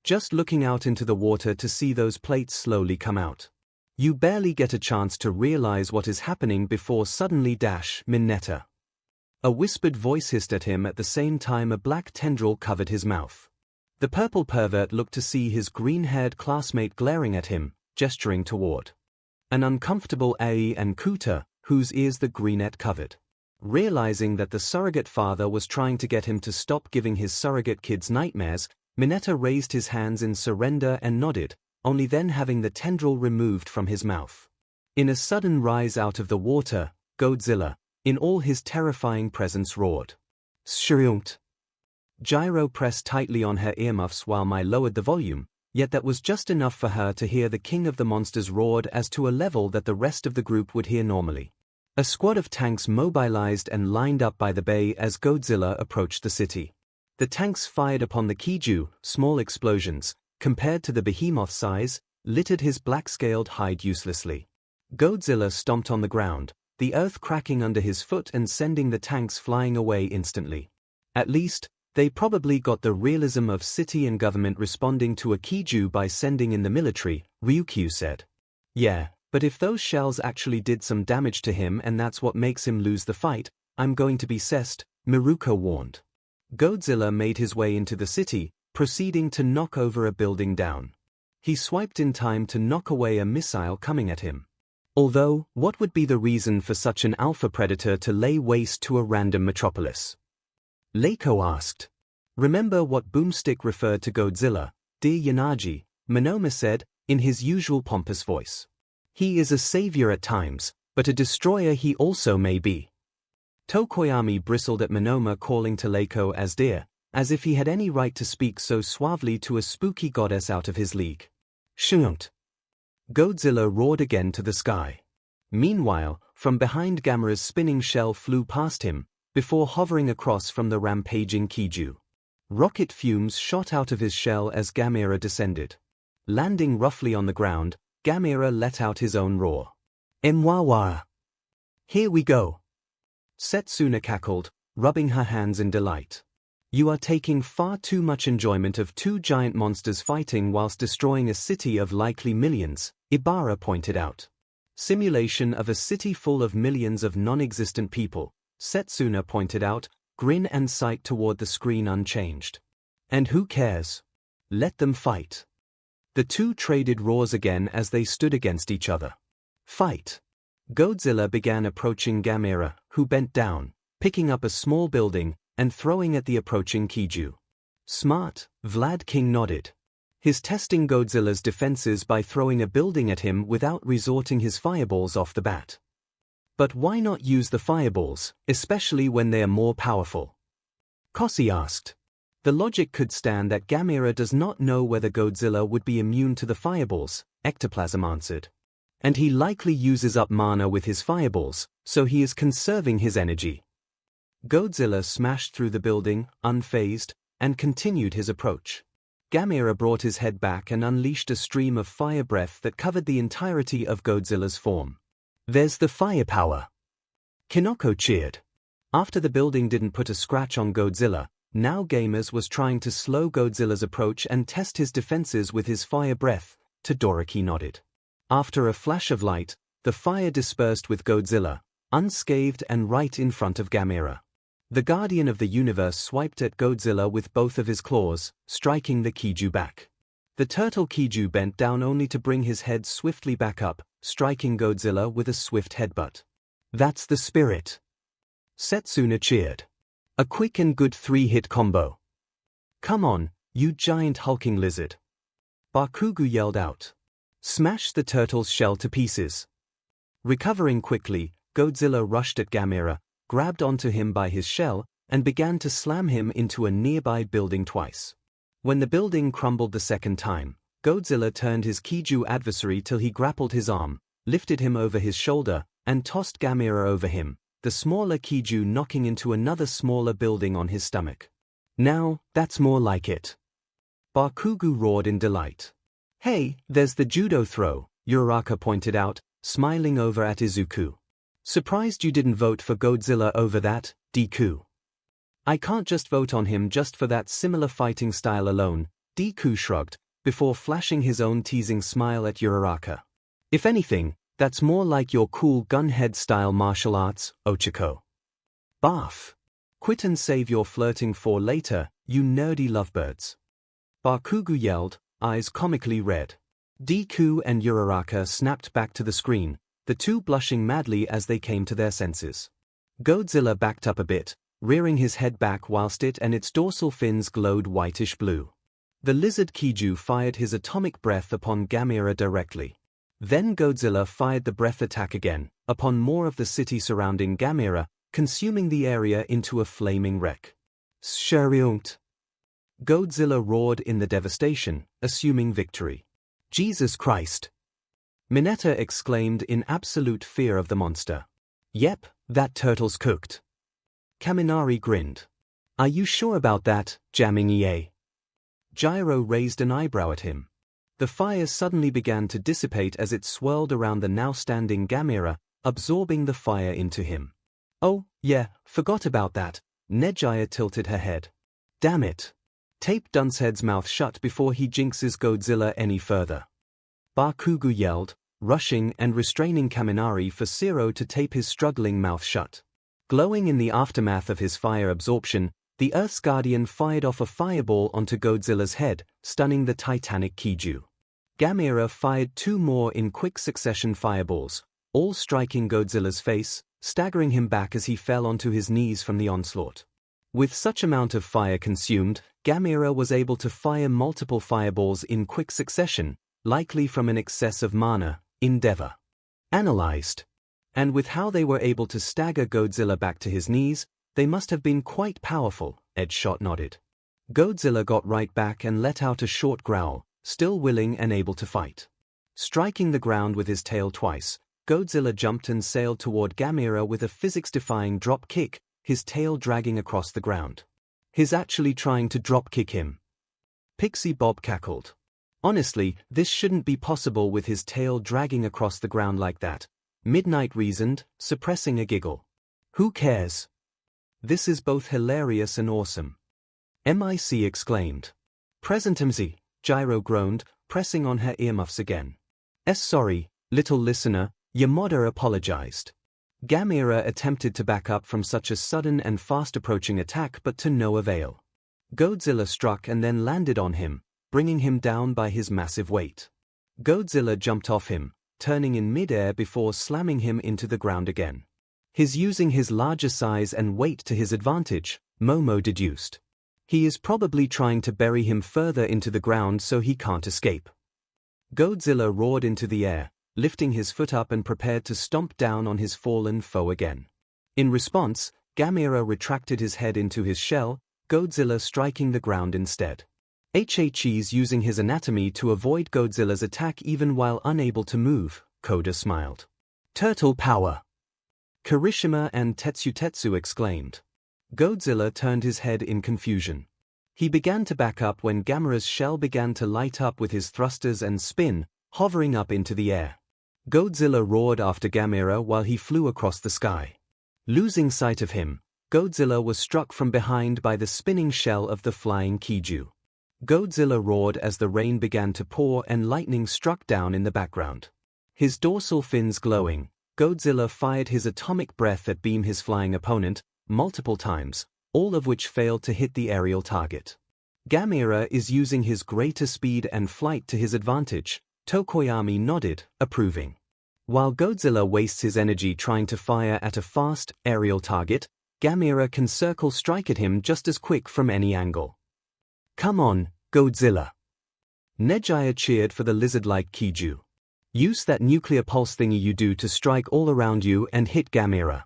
Just looking out into the water to see those plates slowly come out. You barely get a chance to realize what is happening before suddenly Mineta. A whispered voice hissed at him at the same time a black tendril covered his mouth. The purple pervert looked to see his green-haired classmate glaring at him, gesturing toward an uncomfortable Ai and Kuta, whose ears the Greenette covered. Realizing that the surrogate father was trying to get him to stop giving his surrogate kids nightmares, Mineta raised his hands in surrender and nodded, only then having the tendril removed from his mouth. In a sudden rise out of the water, Godzilla, in all his terrifying presence, roared. Sshryoonkt. Gyro pressed tightly on her earmuffs while Mai lowered the volume, yet that was just enough for her to hear the king of the monsters roared as to a level that the rest of the group would hear normally. A squad of tanks mobilized and lined up by the bay as Godzilla approached the city. The tanks fired upon the Kiju, small explosions, compared to the behemoth size, littered his black-scaled hide uselessly. Godzilla stomped on the ground, the earth cracking under his foot and sending the tanks flying away instantly. At least, they probably got the realism of city and government responding to a Kiju by sending in the military, Ryukyu said. Yeah, but if those shells actually did some damage to him and that's what makes him lose the fight, I'm going to be cessed, Miruko warned. Godzilla made his way into the city, proceeding to knock over a building down. He swiped in time to knock away a missile coming at him. Although, what would be the reason for such an alpha predator to lay waste to a random metropolis? Leiko asked. Remember what Boomstick referred to Godzilla, dear Yanagi, Monoma said, in his usual pompous voice. He is a savior at times, but a destroyer he also may be. Tokoyami bristled at Monoma calling to Leiko as dear, as if he had any right to speak so suavely to a spooky goddess out of his league. Sshryoonkt. Godzilla roared again to the sky. Meanwhile, from behind Gamera's spinning shell flew past him, before hovering across from the rampaging Kiju. Rocket fumes shot out of his shell as Gamera descended. Landing roughly on the ground, 𝐵𝐺𝐸𝐵 let out his own roar. Mwawa! Here we go! Setsuna cackled, rubbing her hands in delight. You are taking far too much enjoyment of two giant monsters fighting whilst destroying a city of likely millions, Ibara pointed out. Simulation of a city full of millions of non-existent people, Setsuna pointed out, grin and sight toward the screen unchanged. And who cares? Let them fight. The two traded roars again as they stood against each other. Fight! Godzilla began approaching 𝐵𝐺𝐸𝐵, who bent down, picking up a small building, and throwing at the approaching Kiju. Smart, Vlad King nodded. He's testing Godzilla's defenses by throwing a building at him without resorting his fireballs off the bat. But why not use the fireballs, especially when they are more powerful? Kossi asked. The logic could stand that 𝐵𝐺𝐸𝐵 does not know whether Godzilla would be immune to the fireballs, Ectoplasm answered. And he likely uses up mana with his fireballs, so he is conserving his energy. Godzilla smashed through the building, unfazed, and continued his approach. 𝐵𝐺𝐸𝐵 brought his head back and unleashed a stream of fire breath that covered the entirety of Godzilla's form. There's the firepower! Kinoko cheered. After the building didn't put a scratch on Godzilla, now Gamers was trying to slow Godzilla's approach and test his defenses with his fire breath, Todoroki nodded. After a flash of light, the fire dispersed with Godzilla, unscathed and right in front of 𝐵𝐺𝐸𝐵. The Guardian of the Universe swiped at Godzilla with both of his claws, striking the Kiju back. The turtle Kiju bent down only to bring his head swiftly back up, striking Godzilla with a swift headbutt. That's the spirit! Setsuna cheered. A quick and good 3-hit combo. Come on, you giant hulking lizard! Bakugo yelled out. Smash the turtle's shell to pieces. Recovering quickly, Godzilla rushed at 𝐵𝐺𝐸𝐵, grabbed onto him by his shell, and began to slam him into a nearby building twice. When the building crumbled the second time, Godzilla turned his Kiju adversary till he grappled his arm, lifted him over his shoulder, and tossed 𝐵𝐺𝐸𝐵 over him, the smaller Kiju knocking into another smaller building on his stomach. Now, that's more like it. Bakugo roared in delight. Hey, there's the judo throw, Uraraka pointed out, smiling over at Izuku. Surprised you didn't vote for Godzilla over that, Deku. I can't just vote on him just for that similar fighting style alone, Deku shrugged, before flashing his own teasing smile at Uraraka. If anything, that's more like your cool gunhead style martial arts, Ochako. Barf. Quit and save your flirting for later, you nerdy lovebirds. Bakugo yelled, eyes comically red. Deku and Uraraka snapped back to the screen, the two blushing madly as they came to their senses. Godzilla backed up a bit, rearing his head back whilst it and its dorsal fins glowed whitish blue. The lizard Kiju fired his atomic breath upon 𝐵𝐺𝐸𝐵 directly. Then Godzilla fired the breath attack again, upon more of the city surrounding 𝐵𝐺𝐸𝐵, consuming the area into a flaming wreck. 𝐒𝐻𝐢𝐵. Godzilla roared in the devastation, assuming victory. Jesus Christ! Mineta exclaimed in absolute fear of the monster. Yep, that turtle's cooked. Kaminari grinned. Are you sure about that, jamming EA? Gyro raised an eyebrow at him. The fire suddenly began to dissipate as it swirled around the now standing 𝐵𝐺𝐸𝐵, absorbing the fire into him. Oh, yeah, forgot about that. Nejaya tilted her head. Damn it. Tape Duncehead's mouth shut before he jinxes Godzilla any further. Bakugo yelled, rushing and restraining Kaminari for Zero to tape his struggling mouth shut. Glowing in the aftermath of his fire absorption, the Earth's Guardian fired off a fireball onto Godzilla's head, stunning the titanic Kiju. 𝐵𝐺𝐸𝐵 fired 2 more in quick succession fireballs, all striking Godzilla's face, staggering him back as he fell onto his knees from the onslaught. With such amount of fire consumed, 𝐵𝐺𝐸𝐵 was able to fire multiple fireballs in quick succession, likely from an excess of mana, Endeavor analyzed. And with how they were able to stagger Godzilla back to his knees, they must have been quite powerful, Edgeshot nodded. Godzilla got right back and let out a short growl, still willing and able to fight. Striking the ground with his tail twice, Godzilla jumped and sailed toward 𝐵𝐺𝐸𝐵 with a physics-defying drop kick, his tail dragging across the ground. He's actually trying to drop kick him. Pixie Bob cackled. Honestly, this shouldn't be possible with his tail dragging across the ground like that, Midnight reasoned, suppressing a giggle. Who cares? This is both hilarious and awesome. MIC exclaimed. Present 𝐿𝐴𝐺, Gyro groaned, pressing on her earmuffs again. Sorry, little listener, your mother apologized. 𝐺𝐬𝐽 attempted to back up from such a sudden and fast-approaching attack but to no avail. Godzilla struck and then landed on him, bringing him down by his massive weight. Godzilla jumped off him, turning in mid-air before slamming him into the ground again. He's using his larger size and weight to his advantage, Momo deduced. He is probably trying to bury him further into the ground so he can't escape. Godzilla roared into the air, lifting his foot up and prepared to stomp down on his fallen foe again. In response, 𝐺𝐬𝐽 retracted his head into his shell, Godzilla striking the ground instead. 𝐻𝐻's using his anatomy to avoid Godzilla's attack even while unable to move, Koda smiled. Turtle power! Kirishima and Tetsu exclaimed. Godzilla turned his head in confusion. He began to back up when 𝐺𝐬𝐽's shell began to light up with his thrusters and spin, hovering up into the air. Godzilla roared after 𝐺𝐬𝐽 while he flew across the sky. Losing sight of him, Godzilla was struck from behind by the spinning shell of the flying 𝐂𝐸𝐽. Godzilla roared as the rain began to pour and lightning struck down in the background. His dorsal fins glowing, Godzilla fired his atomic breath at beam his flying opponent, multiple times, all of which failed to hit the aerial target. 𝐺𝐬𝐽 is using his greater speed and flight to his advantage, Tokoyami nodded, approving. While Godzilla wastes his energy trying to fire at a fast, aerial target, 𝐺𝐬𝐽 can circle strike at him just as quick from any angle. Come on, Godzilla! Nejaya cheered for the lizard-like 𝐂𝐸𝐽. Use that nuclear pulse thingy you do to strike all around you and hit 𝐺𝐬𝐽.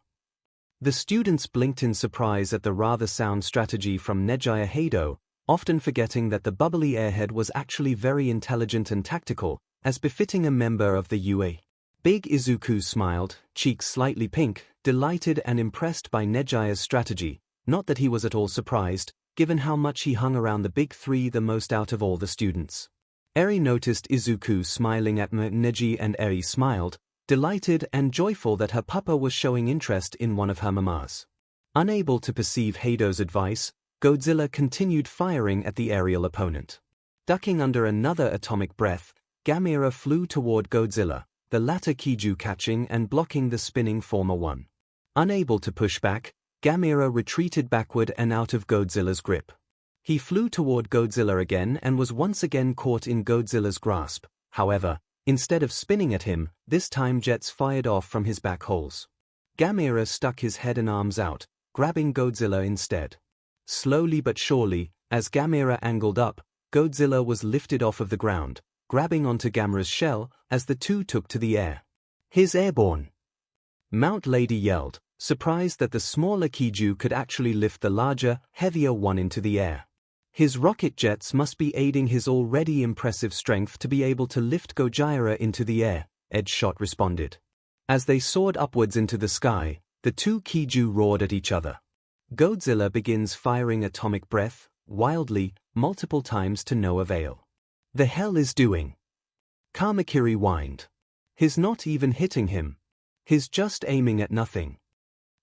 The students blinked in surprise at the rather sound strategy from Nejaya Heido, often forgetting that the bubbly airhead was actually very intelligent and tactical, as befitting a member of the UA. Big Izuku smiled, cheeks slightly pink, delighted and impressed by Nejaya's strategy, not that he was at all surprised, given how much he hung around the big three the most out of all the students. Eri noticed Izuku smiling at Neji and Eri smiled, delighted and joyful that her papa was showing interest in one of her mamas. Unable to perceive Heido's advice, Godzilla continued firing at the aerial opponent. Ducking under another atomic breath, 𝐺𝐬𝐽 flew toward Godzilla, the latter 𝐂𝐸𝐽 catching and blocking the spinning former one. Unable to push back, 𝐺𝐬𝐽 retreated backward and out of Godzilla's grip. He flew toward Godzilla again and was once again caught in Godzilla's grasp. However, instead of spinning at him, this time jets fired off from his back holes. 𝐺𝐬𝐽 stuck his head and arms out, grabbing Godzilla instead. Slowly but surely, as 𝐺𝐬𝐽 angled up, Godzilla was lifted off of the ground, grabbing onto 𝐺𝐬𝐽's shell as the two took to the air. He's airborne! Mount Lady yelled, surprised that the smaller 𝐂𝐸𝐽 could actually lift the larger, heavier one into the air. His rocket jets must be aiding his already impressive strength to be able to lift Gojira into the air, Edgeshot responded. As they soared upwards into the sky, the two 𝐂𝐸𝐽 roared at each other. Godzilla begins firing atomic breath, wildly, multiple times to no avail. The hell is doing? Kamakiri whined. He's not even hitting him. He's just aiming at nothing.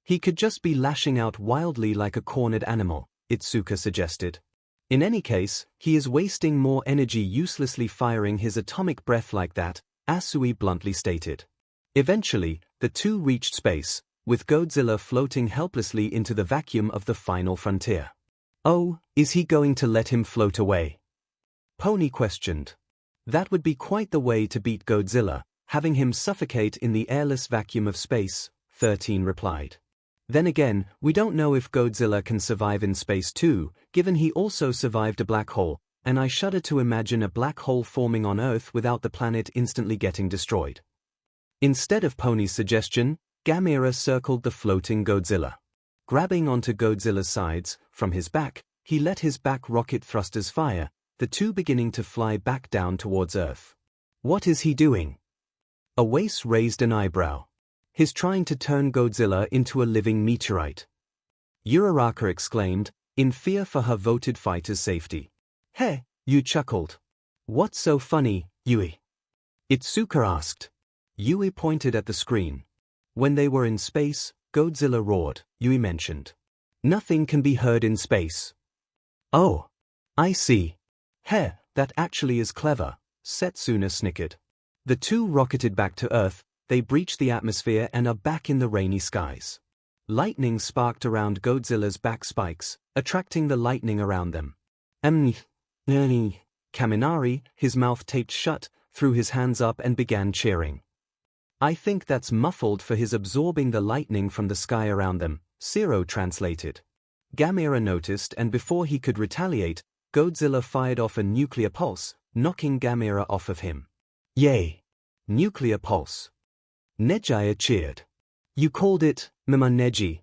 He could just be lashing out wildly like a cornered animal, Itsuka suggested. In any case, he is wasting more energy uselessly firing his atomic breath like that, Asui bluntly stated. Eventually, the two reached space, with Godzilla floating helplessly into the vacuum of the final frontier. Oh, is he going to let him float away? Pony questioned. That would be quite the way to beat Godzilla, having him suffocate in the airless vacuum of space, 13 replied. Then again, we don't know if Godzilla can survive in space too, given he also survived a black hole, and I shudder to imagine a black hole forming on Earth without the planet instantly getting destroyed. Instead of Pony's suggestion, 𝐺𝐬𝐽 circled the floating Godzilla. Grabbing onto Godzilla's sides, from his back, he let his back rocket thrusters fire, the two beginning to fly back down towards Earth. What is he doing? Awase raised an eyebrow. He's trying to turn Godzilla into a living meteorite. Uraraka exclaimed, in fear for her voted fighter's safety. Hey, you chuckled. What's so funny, Yui? Itsuka asked. Yui pointed at the screen. When they were in space, Godzilla roared, Yui mentioned. Nothing can be heard in space. Oh. I see. Heh, that actually is clever, Setsuna snickered. The two rocketed back to Earth, they breached the atmosphere and are back in the rainy skies. Lightning sparked around Godzilla's back spikes, attracting the lightning around them. Kaminari, his mouth taped shut, threw his hands up and began cheering. I think that's muffled for his absorbing the lightning from the sky around them, Zero translated. Gamera noticed, and before he could retaliate, Godzilla fired off a nuclear pulse, knocking Gamera off of him. Yay! Nuclear pulse. Nejaya cheered. You called it, Mama Neji.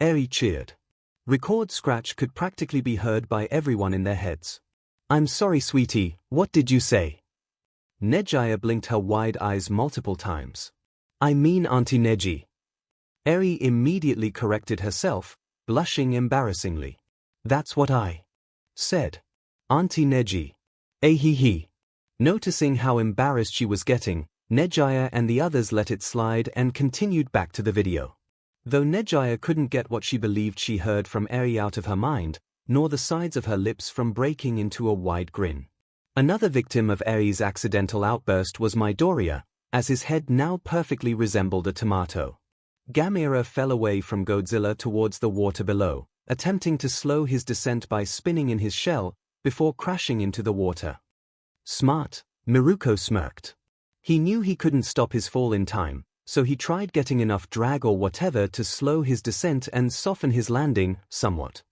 Eri cheered. Record scratch could practically be heard by everyone in their heads. I'm sorry, sweetie, what did you say? Nejaya blinked her wide eyes multiple times. I mean Auntie Neji. Eri immediately corrected herself, blushing embarrassingly. That's what I said. Auntie Neji. Ahihi. Noticing how embarrassed she was getting, Nejaya and the others let it slide and continued back to the video. Though Nejaya couldn't get what she believed she heard from Eri out of her mind, nor the sides of her lips from breaking into a wide grin. Another victim of Eri's accidental outburst was Midoriya, as his head now perfectly resembled a tomato. Gamera fell away from Godzilla towards the water below, attempting to slow his descent by spinning in his shell, before crashing into the water. Smart, Miruko smirked. He knew he couldn't stop his fall in time, so he tried getting enough drag or whatever to slow his descent and soften his landing, somewhat.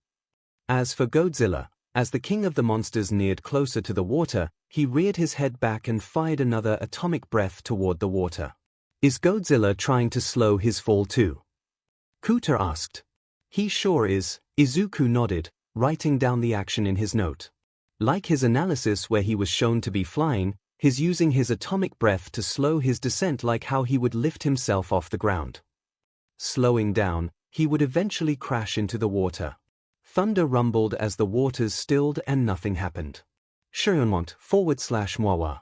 As for Godzilla, as the king of the monsters neared closer to the water, he reared his head back and fired another atomic breath toward the water. Is Godzilla trying to slow his fall too? Kuta asked. He sure is, Izuku nodded, writing down the action in his note. Like his analysis where he was shown to be flying, he's using his atomic breath to slow his descent like how he would lift himself off the ground. Slowing down, he would eventually crash into the water. Thunder rumbled as the waters stilled and nothing happened. Shirionmont /Mwawa.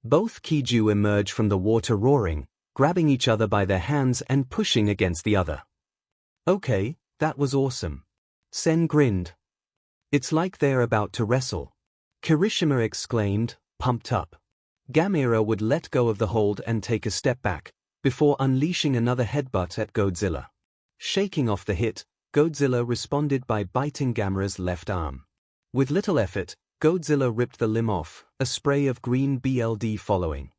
Both 𝐒𝐲 emerge from the water roaring, grabbing each other by their hands and pushing against the other. Okay, that was awesome. Sen grinned. It's like they're about to wrestle. Kirishima exclaimed, pumped up. Gamera would let go of the hold and take a step back, before unleashing another headbutt at Godzilla. Shaking off the hit, Godzilla responded by biting Gamera's left arm. With little effort, Godzilla ripped the limb off, a spray of green BLD following.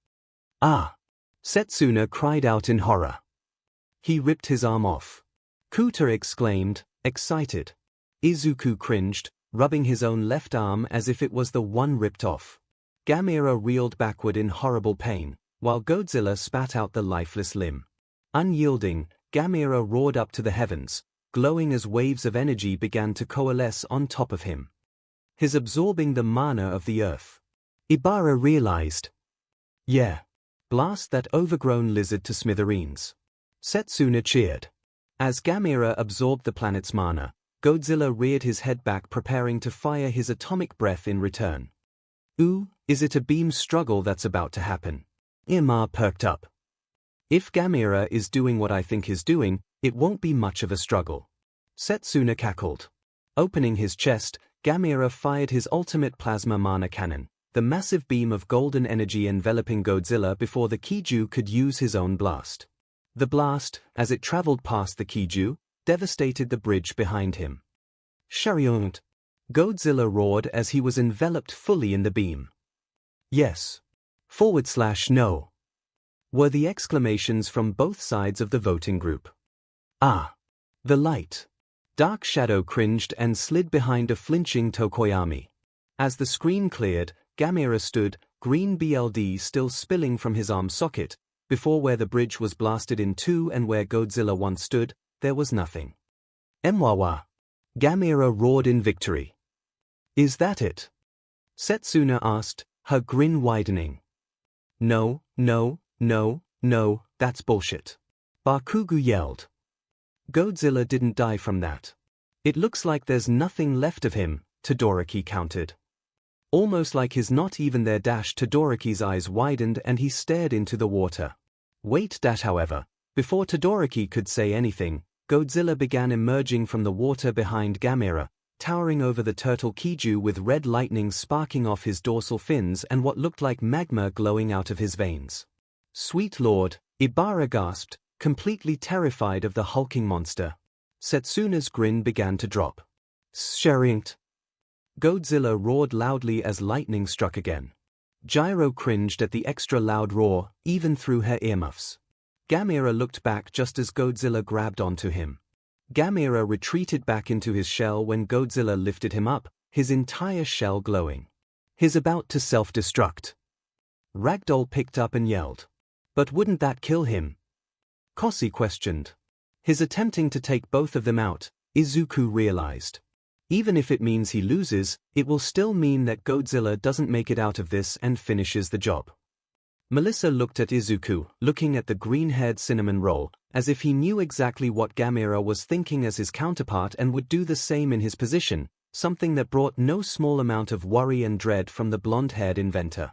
Ah! Setsuna cried out in horror. He ripped his arm off. Kuta exclaimed, excited. Izuku cringed, rubbing his own left arm as if it was the one ripped off. Gamera reeled backward in horrible pain, while Godzilla spat out the lifeless limb. Unyielding, Gamera roared up to the heavens, glowing as waves of energy began to coalesce on top of him. His absorbing the mana of the earth. Ibara realized. Yeah. Blast that overgrown lizard to smithereens. Setsuna cheered. As Gamera absorbed the planet's mana, Godzilla reared his head back preparing to fire his atomic breath in return. Ooh, is it a beam struggle that's about to happen? Irma perked up. If Gamera is doing what I think he's doing, it won't be much of a struggle. Setsuna cackled. Opening his chest, Gamera fired his ultimate plasma mana cannon, the massive beam of golden energy enveloping Godzilla before the 𝐒𝐲 could use his own blast. The blast, as it traveled past the 𝐒𝐲, devastated the bridge behind him. Shariont! Godzilla roared as he was enveloped fully in the beam. Yes. /No. Were the exclamations from both sides of the voting group. Ah. The light. Dark Shadow cringed and slid behind a flinching Tokoyami. As the screen cleared, Gamera stood, green BLD still spilling from his arm socket, before where the bridge was blasted in two and where Godzilla once stood, there was nothing. Mwawa. Gamera roared in victory. Is that it? Setsuna asked, her grin widening. No, no, no, no, that's bullshit. Bakugo yelled. Godzilla didn't die from that. It looks like there's nothing left of him, Todoroki countered. Almost like his not even there dash Todoroki's eyes widened and he stared into the water. Wait dash however, before Todoroki could say anything, Godzilla began emerging from the water behind Gamera, towering over the turtle Kiju with red lightning sparking off his dorsal fins and what looked like magma glowing out of his veins. Sweet Lord, Ibara gasped, completely terrified of the hulking monster. Setsuna's grin began to drop. Sh-ringt. Godzilla roared loudly as lightning struck again. Gyro cringed at the extra loud roar, even through her earmuffs. Gamera looked back just as Godzilla grabbed onto him. Gamera retreated back into his shell when Godzilla lifted him up, his entire shell glowing. He's about to self-destruct. Ragdoll picked up and yelled. But wouldn't that kill him? Kosi questioned. His attempting to take both of them out, Izuku realized. Even if it means he loses, it will still mean that Godzilla doesn't make it out of this and finishes the job. Melissa looked at Izuku, looking at the green-haired cinnamon roll, as if he knew exactly what Gamera was thinking as his counterpart and would do the same in his position, something that brought no small amount of worry and dread from the blonde-haired inventor.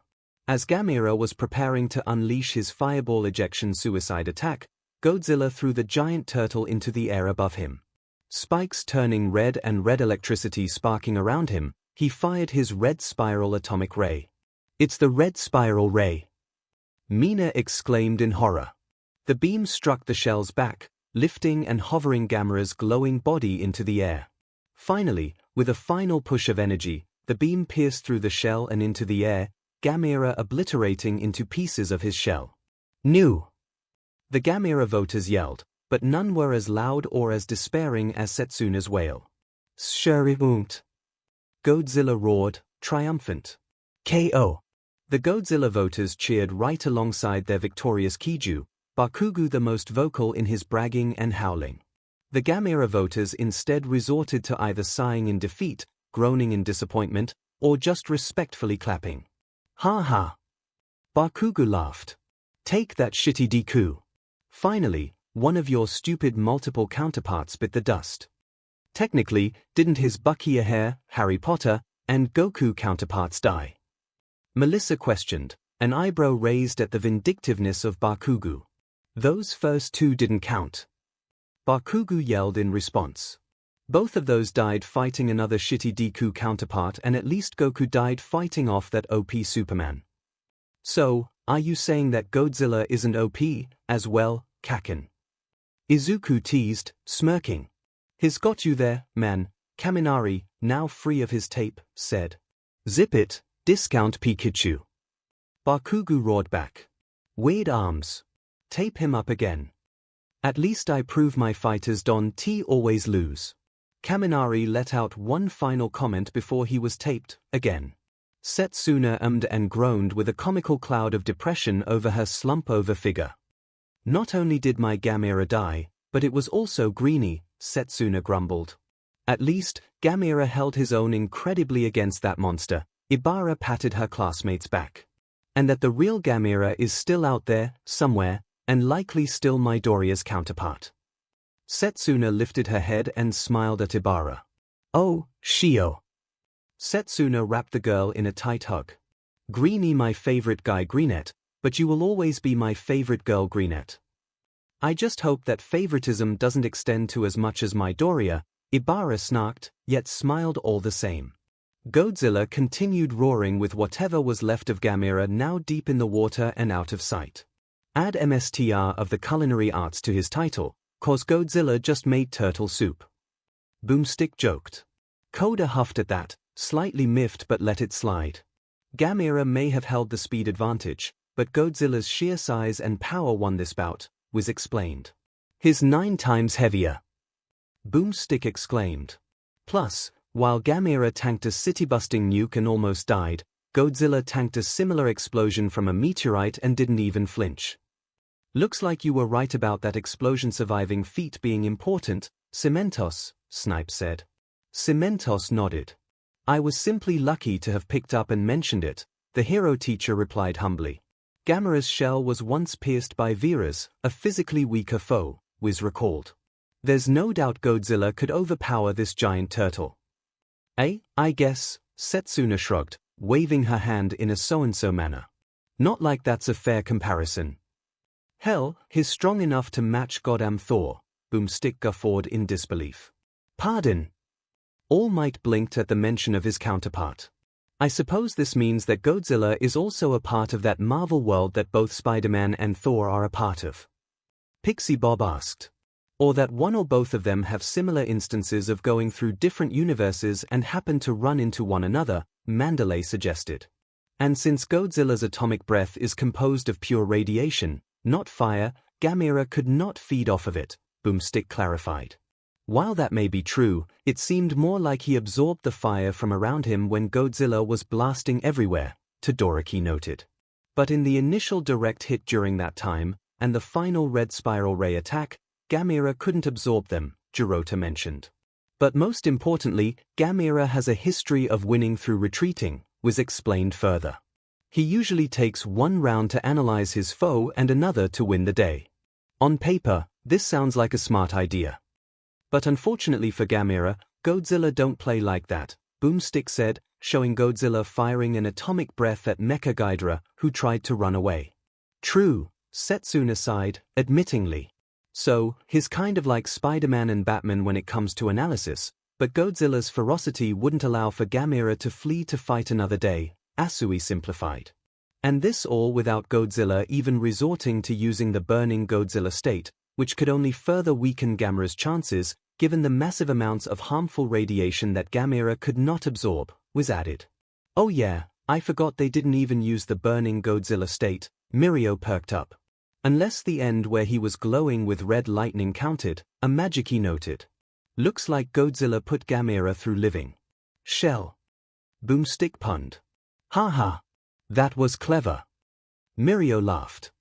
As Gamera was preparing to unleash his fireball ejection suicide attack, Godzilla threw the giant turtle into the air above him. Spikes turning red and red electricity sparking around him, he fired his red spiral atomic ray. It's the red spiral ray! Mina exclaimed in horror. The beam struck the shell's back, lifting and hovering Gamera's glowing body into the air. Finally, with a final push of energy, the beam pierced through the shell and into the air, Gamera obliterating into pieces of his shell. "Nu!" The Gamera voters yelled, but none were as loud or as despairing as Setsuna's wail. "Sh-ringt!" Godzilla roared, triumphant. "KO!" The Godzilla voters cheered right alongside their victorious Kiju, Bakugo the most vocal in his bragging and howling. The Gamera voters instead resorted to either sighing in defeat, groaning in disappointment, or just respectfully clapping. "Ha ha!" Bakugo laughed. "Take that shitty Deku." Finally, one of your stupid multiple counterparts bit the dust. Technically, didn't his Bucky hair, Harry Potter, and Goku counterparts die? Melissa questioned, an eyebrow raised at the vindictiveness of Bakugo. Those first two didn't count. Bakugo yelled in response. Both of those died fighting another shitty Deku counterpart and at least Goku died fighting off that OP Superman. So, are you saying that Godzilla isn't OP, as well, Kaken? Izuku teased, smirking. He's got you there, man, Kaminari, now free of his tape, said. Zip it, discount Pikachu. Bakugo roared back. Weird arms. Tape him up again. At least I prove my fighters don't always lose. Kaminari let out one final comment before he was taped, again. Setsuna ummed and groaned with a comical cloud of depression over her slump-over figure. Not only did my Gamera die, but it was also greeny, Setsuna grumbled. At least, Gamera held his own incredibly against that monster. Ibara patted her classmate's back. And that the real Gamera is still out there, somewhere, and likely still Midoriya's counterpart. Setsuna lifted her head and smiled at Ibara. Oh, Shio. Setsuna wrapped the girl in a tight hug. Greeny my favorite guy Greenette, but you will always be my favorite girl Greenette. I just hope that favoritism doesn't extend to as much as Midoriya, Ibara snarked, yet smiled all the same. Godzilla continued roaring with whatever was left of Gamera now deep in the water and out of sight. Add MSTR of the culinary arts to his title, cause Godzilla just made turtle soup. Boomstick joked. Koda huffed at that, slightly miffed but let it slide. Gamera may have held the speed advantage, but Godzilla's sheer size and power won this bout, was explained. He's 9 times heavier. Boomstick exclaimed. Plus, while Gamera tanked a city-busting nuke and almost died, Godzilla tanked a similar explosion from a meteorite and didn't even flinch. Looks like you were right about that explosion surviving feat being important, Cementos, Snipe said. Cementos nodded. I was simply lucky to have picked up and mentioned it, the hero teacher replied humbly. Gamera's shell was once pierced by Vera's, a physically weaker foe, Wiz recalled. There's no doubt Godzilla could overpower this giant turtle. I guess, Setsuna shrugged, waving her hand in a so-and-so manner. Not like that's a fair comparison. Hell, he's strong enough to match goddamn Thor, Boomstick guffawed in disbelief. Pardon? All Might blinked at the mention of his counterpart. I suppose this means that Godzilla is also a part of that Marvel world that both Spider-Man and Thor are a part of. Pixie Bob asked. Or that one or both of them have similar instances of going through different universes and happen to run into one another, Mandalay suggested. And since Godzilla's atomic breath is composed of pure radiation, not fire, Gamera could not feed off of it, Boomstick clarified. While that may be true, it seemed more like he absorbed the fire from around him when Godzilla was blasting everywhere, Todoroki noted. But in the initial direct hit during that time, and the final red spiral ray attack, Gamera couldn't absorb them, Jirota mentioned. But most importantly, Gamera has a history of winning through retreating, was explained further. He usually takes one round to analyze his foe and another to win the day. On paper, this sounds like a smart idea. But unfortunately for Gamera, Godzilla don't play like that, Boomstick said, showing Godzilla firing an atomic breath at Mecha Ghidorah, who tried to run away. True, Setsuna sighed, admittingly. So, he's kind of like Spider-Man and Batman when it comes to analysis, but Godzilla's ferocity wouldn't allow for Gamera to flee to fight another day, Asui simplified. And this all without Godzilla even resorting to using the burning Godzilla state, which could only further weaken Gamera's chances, given the massive amounts of harmful radiation that Gamera could not absorb, was added. Oh yeah, I forgot they didn't even use the burning Godzilla state, Mirio perked up. Unless the end where he was glowing with red lightning counted, a Magiki noted. Looks like Godzilla put Gamera through living. Shell. Boomstick punned. Haha. That was clever. Mirio laughed.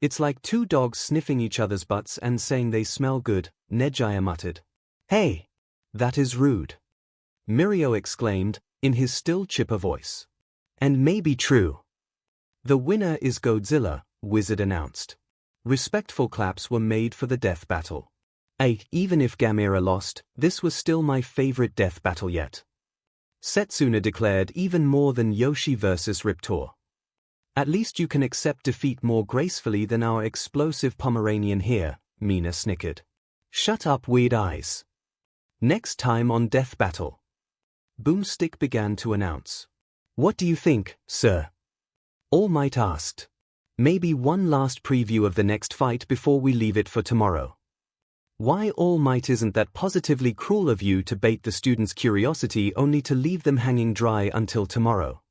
It's like two dogs sniffing each other's butts and saying they smell good, Nejaya muttered. Hey! That is rude. Mirio exclaimed, in his still chipper voice. And maybe true. The winner is Godzilla, Wizard announced. Respectful claps were made for the death battle. Even if Gamera lost, this was still my favorite death battle yet. Setsuna declared, even more than Yoshi versus Riptor. At least you can accept defeat more gracefully than our explosive Pomeranian here, Mina snickered. Shut up, weird eyes. Next time on Death Battle. Boomstick began to announce. What do you think, sir? All Might asked. Maybe one last preview of the next fight before we leave it for tomorrow. Why All Might isn't that positively cruel of you to bait the students' curiosity only to leave them hanging dry until tomorrow?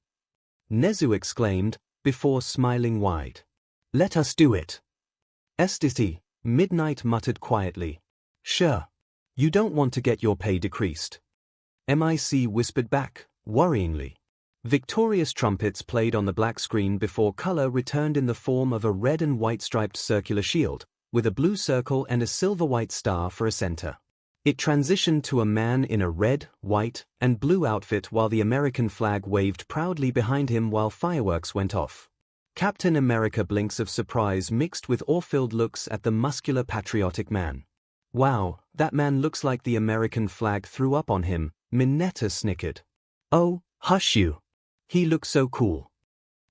Nezu exclaimed, before smiling wide. Let us do it. Estity, Midnight muttered quietly. Sure. You don't want to get your pay decreased. MIC whispered back, worryingly. Victorious trumpets played on the black screen before color returned in the form of a red and white striped circular shield, with a blue circle and a silver-white star for a center. It transitioned to a man in a red, white, and blue outfit while the American flag waved proudly behind him while fireworks went off. Captain America blinks of surprise mixed with awe-filled looks at the muscular patriotic man. Wow, that man looks like the American flag threw up on him, Mineta snickered. Oh, hush you. He looks so cool.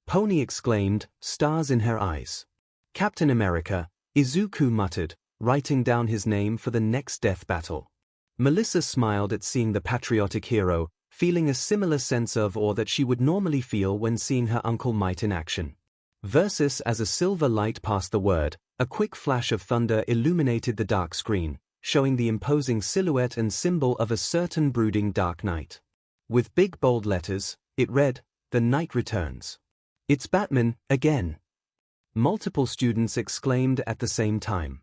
Pony exclaimed, stars in her eyes. Captain America, Izuku muttered, writing down his name for the next death battle. Melissa smiled at seeing the patriotic hero, feeling a similar sense of awe that she would normally feel when seeing her Uncle Might in action. Versus as a silver light passed the word, a quick flash of thunder illuminated the dark screen, showing the imposing silhouette and symbol of a certain brooding dark knight. With big bold letters, it read, "The Knight Returns." It's Batman, again. Multiple students exclaimed at the same time.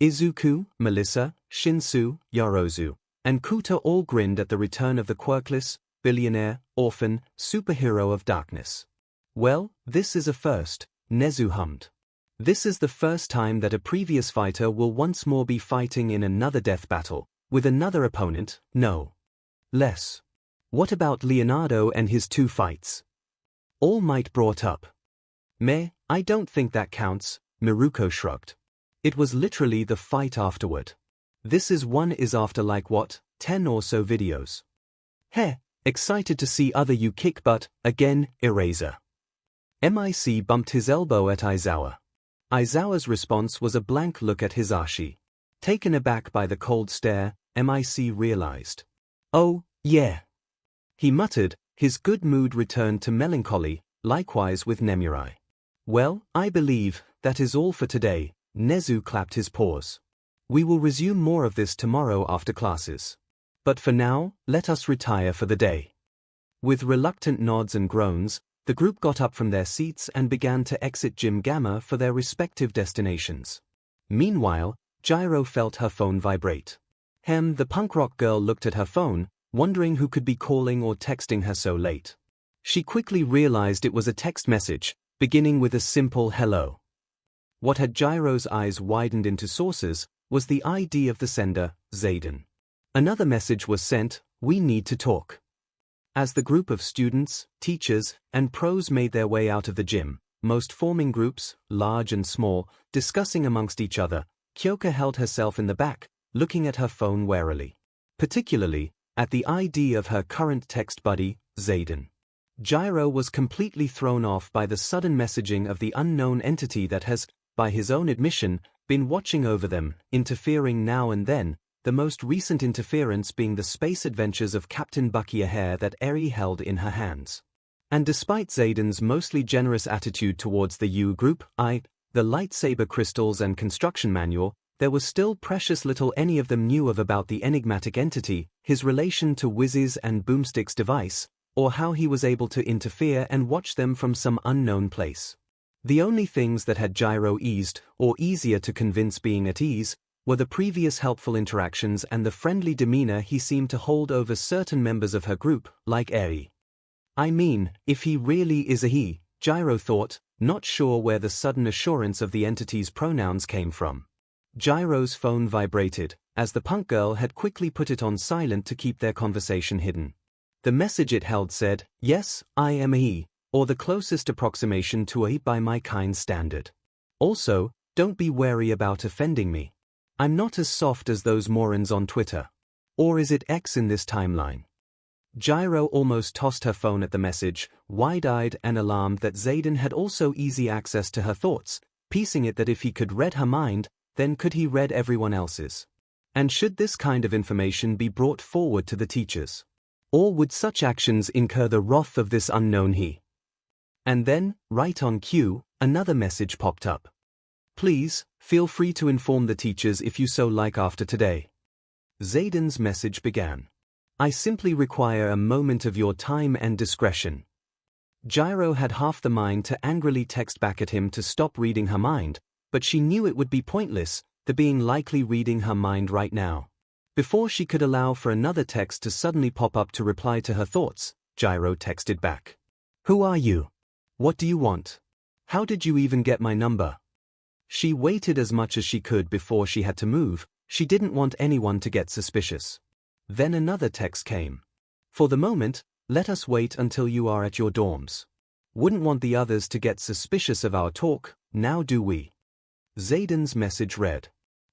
Izuku, Melissa, Shinsu, Yarozu, and Kuta all grinned at the return of the quirkless, billionaire, orphan, superhero of darkness. Well, this is a first, Nezu hummed. This is the first time that a previous fighter will once more be fighting in another death battle, with another opponent, no less. What about Leonardo and his 2 fights? All Might brought up. Meh, I don't think that counts, Miruko shrugged. It was literally the fight afterward. This is after like what, 10 or so videos. Heh, Excited to see other you kick butt, again, eraser. MIC bumped his elbow at Aizawa. Aizawa's response was a blank look at Hisashi. Taken aback by the cold stare, MIC realized. Oh, yeah. He muttered, his good mood returned to melancholy, likewise with Nemurai. Well, I believe, that is all for today. Nezu clapped his paws. We will resume more of this tomorrow after classes. But for now, let us retire for the day. With reluctant nods and groans, the group got up from their seats and began to exit Gym Gamma for their respective destinations. Meanwhile, Gyro felt her phone vibrate. The punk rock girl looked at her phone, wondering who could be calling or texting her so late. She quickly realized it was a text message, beginning with a simple hello. What had Gyro's eyes widened into saucers was the ID of the sender, Zayden. Another message was sent, we need to talk. As the group of students, teachers, and pros made their way out of the gym, most forming groups, large and small, discussing amongst each other, Kyoka held herself in the back, looking at her phone warily. Particularly, at the ID of her current text buddy, Zayden. Gyro was completely thrown off by the sudden messaging of the unknown entity that has, by his own admission, been watching over them, interfering now and then, the most recent interference being the space adventures of Captain Bucky, a hair that Eri held in her hands. And despite Zayden's mostly generous attitude towards the U group, the lightsaber crystals and construction manual, there was still precious little any of them knew of about the enigmatic entity, his relation to Whizz's and Boomstick's device, or how he was able to interfere and watch them from some unknown place. The only things that had Gyro eased, or easier to convince being at ease, were the previous helpful interactions and the friendly demeanor he seemed to hold over certain members of her group, like Eri. I mean, if he really is a he, Gyro thought, not sure where the sudden assurance of the entity's pronouns came from. Gyro's phone vibrated, as the punk girl had quickly put it on silent to keep their conversation hidden. The message it held said, yes, I am a he, or the closest approximation to a he by my kind standard. Also, don't be wary about offending me. I'm not as soft as those morons on Twitter. Or is it X in this timeline? Gyro almost tossed her phone at the message, wide-eyed and alarmed that Zayden had also easy access to her thoughts, piecing it that if he could read her mind, then could he read everyone else's? And should this kind of information be brought forward to the teachers? Or would such actions incur the wrath of this unknown he? And then, right on cue, another message popped up. Please, feel free to inform the teachers if you so like after today. Zayden's message began. I simply require a moment of your time and discretion. Gyro had half the mind to angrily text back at him to stop reading her mind, but she knew it would be pointless, the being likely reading her mind right now. Before she could allow for another text to suddenly pop up to reply to her thoughts, Gyro texted back. Who are you? What do you want? How did you even get my number? She waited as much as she could before she had to move, she didn't want anyone to get suspicious. Then another text came. For the moment, let us wait until you are at your dorms. Wouldn't want the others to get suspicious of our talk, now do we? Zayden's message read.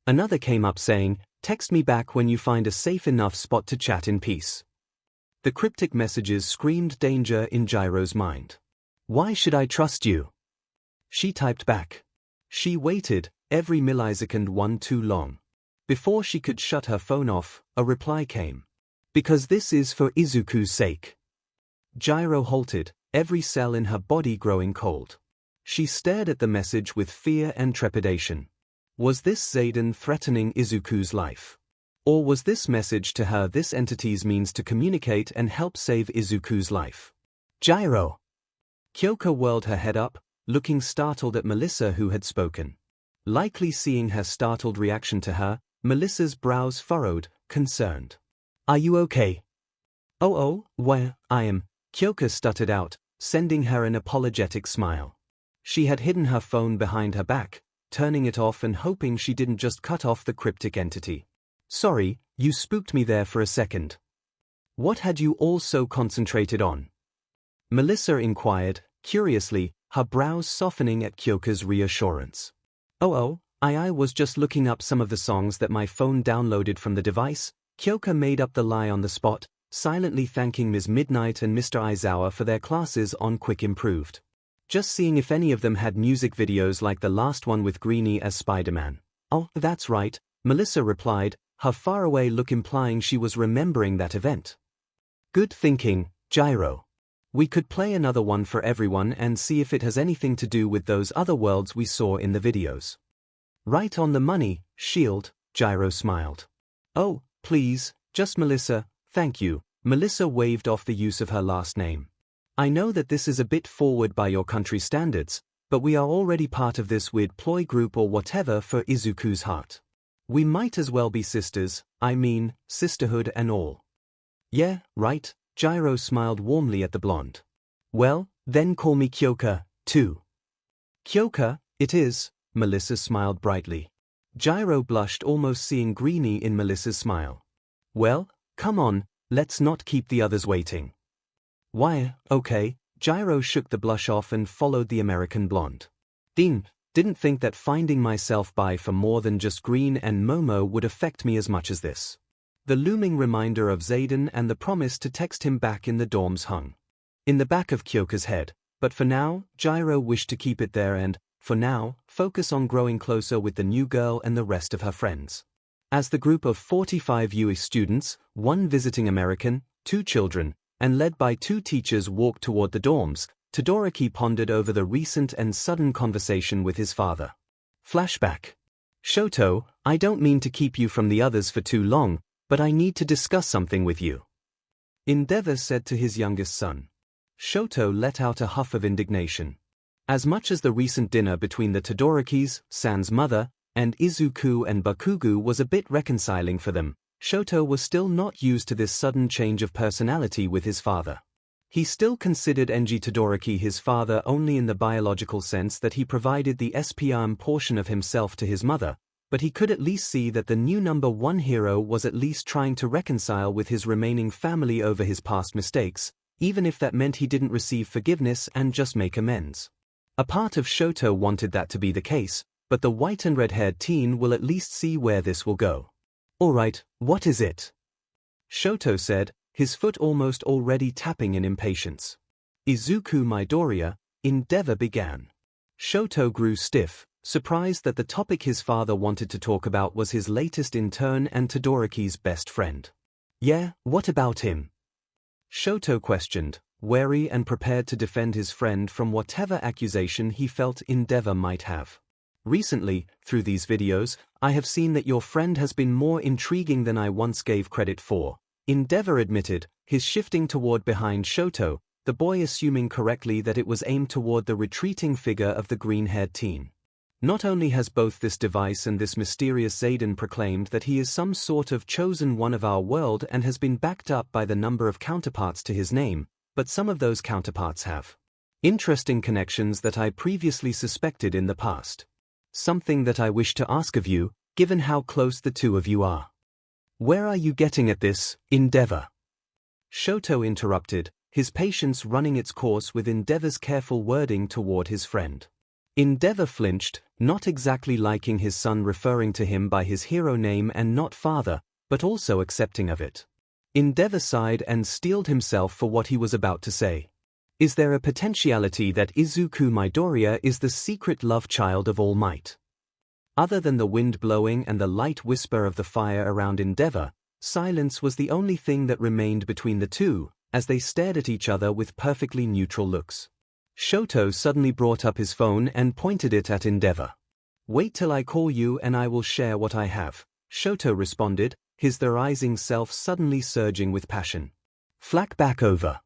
Another came up saying, text me back when you find a safe enough spot to chat in peace. The cryptic messages screamed danger in Gyro's mind. Why should I trust you? She typed back. She waited, every millisecond one too long. Before she could shut her phone off, a reply came. Because this is for Izuku's sake. Gyro halted, every cell in her body growing cold. She stared at the message with fear and trepidation. Was this Zayden threatening Izuku's life? Or was this message to her this entity's means to communicate and help save Izuku's life? Gyro! Kyoka whirled her head up, looking startled at Melissa who had spoken. Likely seeing her startled reaction to her, Melissa's brows furrowed, concerned. Are you okay? Oh, well, I am, Kyoka stuttered out, sending her an apologetic smile. She had hidden her phone behind her back, turning it off and hoping she didn't just cut off the cryptic entity. Sorry, you spooked me there for a second. What had you all so concentrated on? Melissa inquired, curiously, her brows softening at Kyoka's reassurance. I was just looking up some of the songs that my phone downloaded from the device. Kyoka made up the lie on the spot, silently thanking Ms. Midnight and Mr. Aizawa for their classes on Quick Improved. Just seeing if any of them had music videos like the last one with Greenie as Spider-Man. Oh, that's right, Melissa replied, her faraway look implying she was remembering that event. Good thinking, Gyro. We could play another one for everyone and see if it has anything to do with those other worlds we saw in the videos. Right on the money, Shield, Gyro smiled. Oh, please, just Melissa, thank you. Melissa waved off the use of her last name. I know that this is a bit forward by your country standards, but we are already part of this weird ploy group or whatever for Izuku's heart. We might as well be sisters, I mean, sisterhood and all. Yeah, right, Gyro smiled warmly at the blonde. Well, then call me Kyoka, too. Kyoka, it is, Melissa smiled brightly. Gyro blushed, almost seeing Greenie in Melissa's smile. Well, come on, let's not keep the others waiting. Why, okay, Gyro shook the blush off and followed the American blonde. Didn't think that finding myself by for more than just Green and Momo would affect me as much as this. The looming reminder of Zayden and the promise to text him back in the dorms hung in the back of Kyoka's head, but for now, Gyro wished to keep it there and, for now, focus on growing closer with the new girl and the rest of her friends. As the group of 45 US students, 1 visiting American, 2 children, and led by 2 teachers walked toward the dorms, Todoroki pondered over the recent and sudden conversation with his father. Flashback. Shoto, I don't mean to keep you from the others for too long, but I need to discuss something with you. Endeavor said to his youngest son. Shoto let out a huff of indignation. As much as the recent dinner between the Todorokis, San's mother, and Izuku and Bakugo was a bit reconciling for them, Shoto was still not used to this sudden change of personality with his father. He still considered Enji Todoroki his father only in the biological sense that he provided the SPM portion of himself to his mother, but he could at least see that the new number 1 hero was at least trying to reconcile with his remaining family over his past mistakes, even if that meant he didn't receive forgiveness and just make amends. A part of Shoto wanted that to be the case, but the white and red-haired teen will at least see where this will go. Alright, what is it? Shoto said, his foot almost already tapping in impatience. Izuku Midoriya, Endeavor began. Shoto grew stiff, surprised that the topic his father wanted to talk about was his latest intern and Todoroki's best friend. Yeah, what about him? Shoto questioned, wary and prepared to defend his friend from whatever accusation he felt Endeavor might have. Recently, through these videos, I have seen that your friend has been more intriguing than I once gave credit for, Endeavor admitted, his shifting toward behind Shoto, the boy assuming correctly that it was aimed toward the retreating figure of the green-haired teen. Not only has both this device and this mysterious Zayden proclaimed that he is some sort of chosen one of our world and has been backed up by the number of counterparts to his name, but some of those counterparts have interesting connections that I previously suspected in the past. Something that I wish to ask of you, given how close the two of you are. Where are you getting at this, Endeavor? Shoto interrupted, his patience running its course with Endeavor's careful wording toward his friend. Endeavor flinched, not exactly liking his son referring to him by his hero name and not father, but also accepting of it. Endeavor sighed and steeled himself for what he was about to say. Is there a potentiality that Izuku Midoriya is the secret love child of All Might? Other than the wind blowing and the light whisper of the fire around Endeavor, silence was the only thing that remained between the two, as they stared at each other with perfectly neutral looks. Shoto suddenly brought up his phone and pointed it at Endeavor. Wait till I call you and I will share what I have, Shoto responded, his rising self suddenly surging with passion. Flack back over.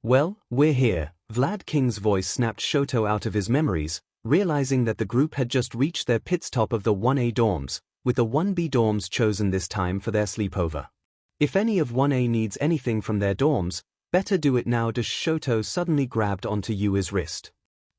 Well, we're here, Vlad King's voice snapped Shoto out of his memories, realizing that the group had just reached their pit stop of the 1A dorms, with the 1B dorms chosen this time for their sleepover. If any of 1A needs anything from their dorms, better do it now. Shoto suddenly grabbed onto Yui's wrist.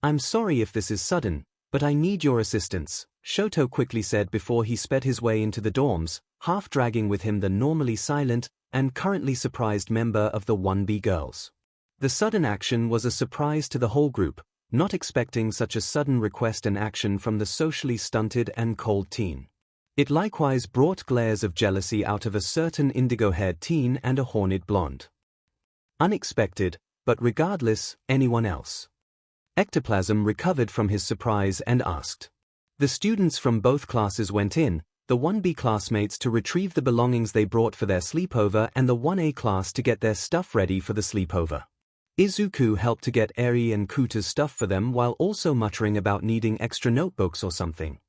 I'm sorry if this is sudden, but I need your assistance, Shoto quickly said before he sped his way into the dorms, half dragging with him the normally silent and currently surprised member of the 1B girls. The sudden action was a surprise to the whole group, not expecting such a sudden request and action from the socially stunted and cold teen. It likewise brought glares of jealousy out of a certain indigo-haired teen and a horned blonde. Unexpected, but regardless, anyone else? Ectoplasm recovered from his surprise and asked. The students from both classes went in, the 1B classmates to retrieve the belongings they brought for their sleepover and the 1A class to get their stuff ready for the sleepover. Izuku helped to get Eri and Kuta's stuff for them while also muttering about needing extra notebooks or something.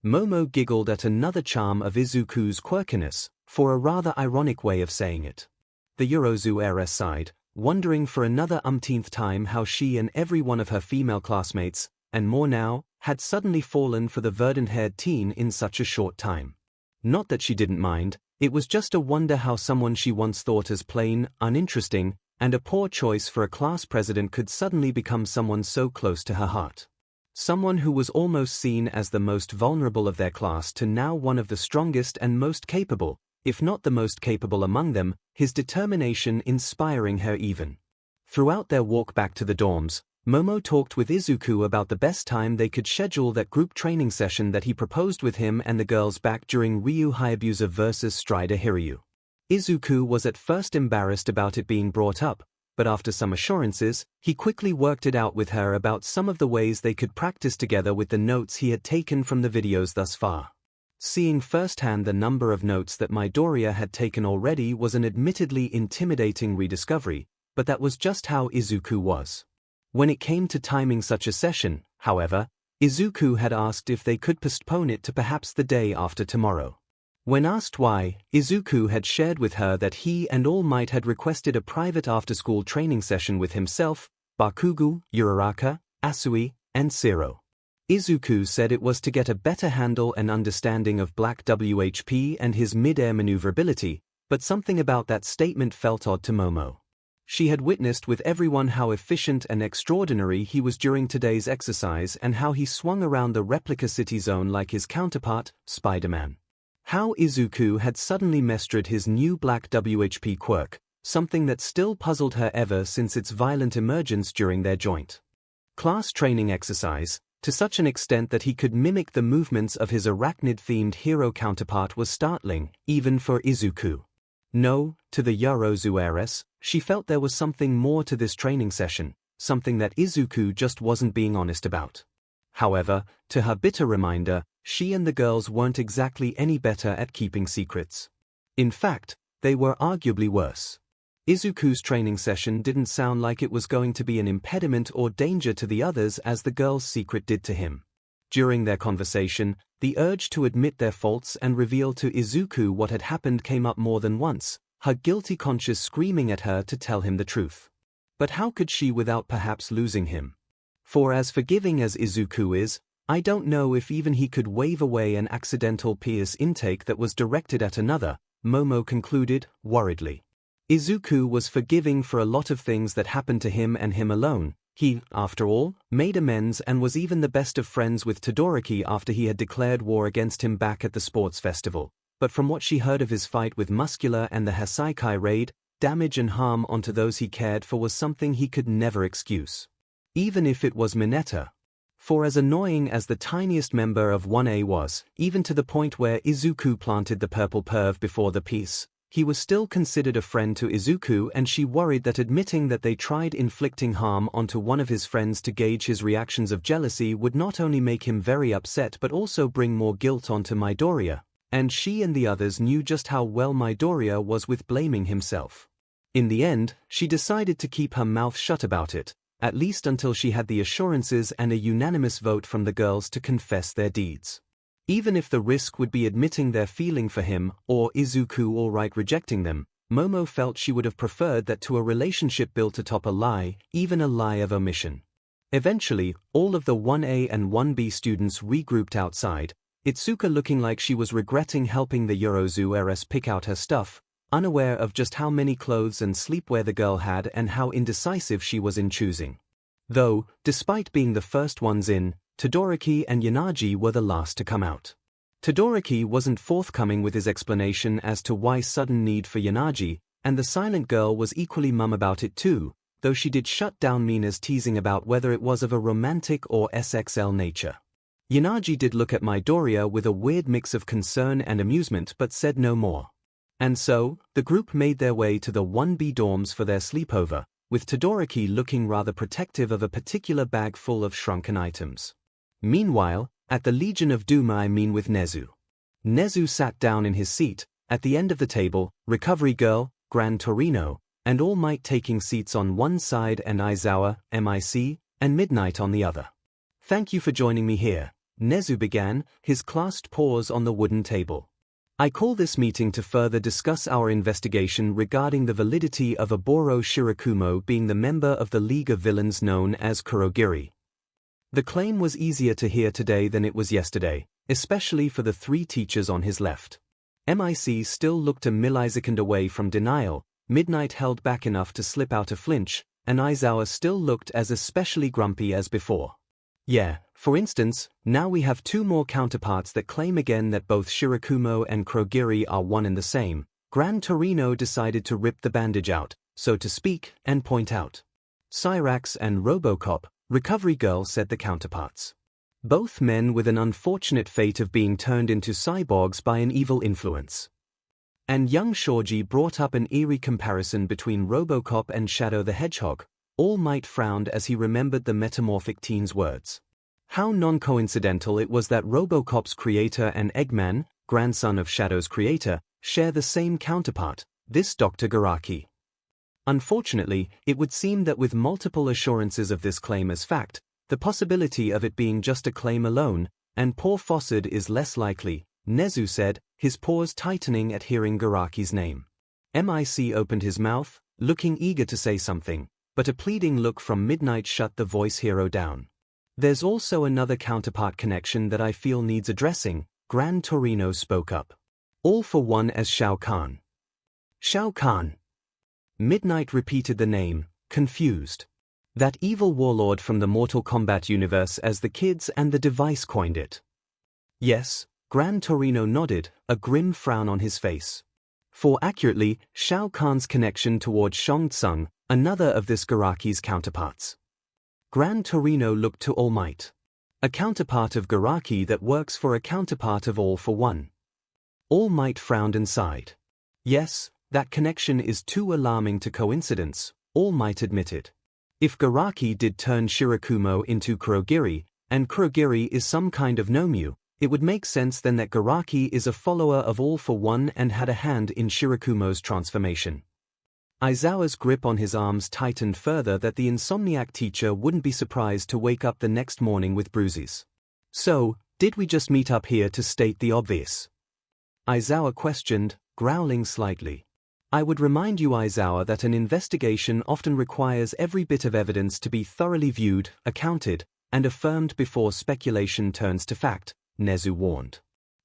Momo giggled at another charm of Izuku's quirkiness, for a rather ironic way of saying it. The 𝐤𝐻𝐼 heiress sighed, wondering for another umpteenth time how she and every one of her female classmates, and more now, had suddenly fallen for the verdant-haired teen in such a short time. Not that she didn't mind, it was just a wonder how someone she once thought as plain, uninteresting, and a poor choice for a class president could suddenly become someone so close to her heart. Someone who was almost seen as the most vulnerable of their class to now one of the strongest and most capable, if not the most capable among them, his determination inspiring her even. Throughout their walk back to the dorms, Momo talked with Izuku about the best time they could schedule that group training session that he proposed with him and the girls back during Ryu Hayabusa vs Strider Hiryu. Izuku was at first embarrassed about it being brought up, but after some assurances, he quickly worked it out with her about some of the ways they could practice together with the notes he had taken from the videos thus far. Seeing firsthand the number of notes that Midoriya had taken already was an admittedly intimidating rediscovery, but that was just how Izuku was. When it came to timing such a session, however, Izuku had asked if they could postpone it to perhaps the day after tomorrow. When asked why, Izuku had shared with her that he and All Might had requested a private after-school training session with himself, Bakugo, Uraraka, Asui, and Zero. Izuku said it was to get a better handle and understanding of Black WHP and his mid-air maneuverability, but something about that statement felt odd to Momo. She had witnessed with everyone how efficient and extraordinary he was during today's exercise and how he swung around the replica city zone like his counterpart, Spider-Man. How Izuku had suddenly mastered his new Black WHP quirk, something that still puzzled her ever since its violent emergence during their joint class training exercise, to such an extent that he could mimic the movements of his arachnid-themed hero counterpart was startling, even for Izuku. No, to the 𝐤𝐻𝐼 heiress, she felt there was something more to this training session, something that Izuku just wasn't being honest about. However, to her bitter reminder, she and the girls weren't exactly any better at keeping secrets. In fact, they were arguably worse. Izuku's training session didn't sound like it was going to be an impediment or danger to the others as the girls' secret did to him. During their conversation, the urge to admit their faults and reveal to Izuku what had happened came up more than once, her guilty conscience screaming at her to tell him the truth. But how could she without perhaps losing him? For as forgiving as Izuku is, I don't know if even he could wave away an accidental pierce intake that was directed at another, Momo concluded, worriedly. Izuku was forgiving for a lot of things that happened to him and him alone. He, after all, made amends and was even the best of friends with Todoroki after he had declared war against him back at the sports festival. But from what she heard of his fight with Muscular and the Hasaikai raid, damage and harm onto those he cared for was something he could never excuse. Even if it was Mineta. For as annoying as the tiniest member of 1A was, even to the point where Izuku planted the purple perv before the piece, he was still considered a friend to Izuku, and she worried that admitting that they tried inflicting harm onto one of his friends to gauge his reactions of jealousy would not only make him very upset but also bring more guilt onto Midoriya, and she and the others knew just how well Midoriya was with blaming himself. In the end, she decided to keep her mouth shut about it, at least until she had the assurances and a unanimous vote from the girls to confess their deeds. Even if the risk would be admitting their feeling for him, or Izuku outright rejecting them, Momo felt she would have preferred that to a relationship built atop a lie, even a lie of omission. Eventually, all of the 1A and 1B students regrouped outside, Itsuka looking like she was regretting helping the 𝐤𝐻𝐼 heiress pick out her stuff, unaware of just how many clothes and sleepwear the girl had and how indecisive she was in choosing. Though, despite being the first ones in, Todoroki and Yanagi were the last to come out. Todoroki wasn't forthcoming with his explanation as to why sudden need for Yanagi, and the silent girl was equally mum about it too, though she did shut down Mina's teasing about whether it was of a romantic or SXL nature. Yanagi did look at Midoriya with a weird mix of concern and amusement but said no more. And so, the group made their way to the 1B dorms for their sleepover, with Todoroki looking rather protective of a particular bag full of shrunken items. Meanwhile, at the Legion of Doom with Nezu. Nezu sat down in his seat, at the end of the table, Recovery Girl, Gran Torino, and All Might taking seats on one side and Aizawa, MIC, and Midnight on the other. Thank you for joining me here, Nezu began, his clasped paws on the wooden table. I call this meeting to further discuss our investigation regarding the validity of Oboro Shirakumo being the member of the League of Villains known as Kurogiri. The claim was easier to hear today than it was yesterday, especially for the three teachers on his left. MIC still looked a millisecond away from denial, Midnight held back enough to slip out a flinch, and Aizawa still looked as especially grumpy as before. Yeah, for instance, now we have two more counterparts that claim again that both Shirakumo and Kurogiri are one and the same. Gran Torino decided to rip the bandage out, so to speak, and point out. Cyrax and Robocop, Recovery Girl said the counterparts. Both men with an unfortunate fate of being turned into cyborgs by an evil influence. And young Shoji brought up an eerie comparison between Robocop and Shadow the Hedgehog. All Might frowned as he remembered the metamorphic teen's words. How non-coincidental it was that Robocop's creator and Eggman, grandson of Shadow's creator, share the same counterpart, this Dr. Garaki. Unfortunately, it would seem that with multiple assurances of this claim as fact, the possibility of it being just a claim alone, and poor Fossard is less likely, Nezu said, his paws tightening at hearing Garaki's name. MIC opened his mouth, looking eager to say something, but a pleading look from Midnight shut the voice hero down. There's also another counterpart connection that I feel needs addressing, Gran Torino spoke up. All for one as Shao Kahn. Shao Kahn. Midnight repeated the name, confused. That evil warlord from the Mortal Kombat universe as the kids and the device coined it. Yes, Gran Torino nodded, a grim frown on his face. For accurately, Shao Kahn's connection toward Shang Tsung, another of this Garaki's counterparts. Gran Torino looked to All Might. A counterpart of Garaki that works for a counterpart of All for One. All Might frowned and sighed. Yes, that connection is too alarming to coincidence, All Might admitted. If Garaki did turn Shirakumo into Kurogiri, and Kurogiri is some kind of Nomu, it would make sense then that Garaki is a follower of All for One and had a hand in Shirakumo's transformation. Aizawa's grip on his arms tightened further that the insomniac teacher wouldn't be surprised to wake up the next morning with bruises. So, did we just meet up here to state the obvious? Aizawa questioned, growling slightly. I would remind you, Aizawa, that an investigation often requires every bit of evidence to be thoroughly viewed, accounted, and affirmed before speculation turns to fact, Nezu warned.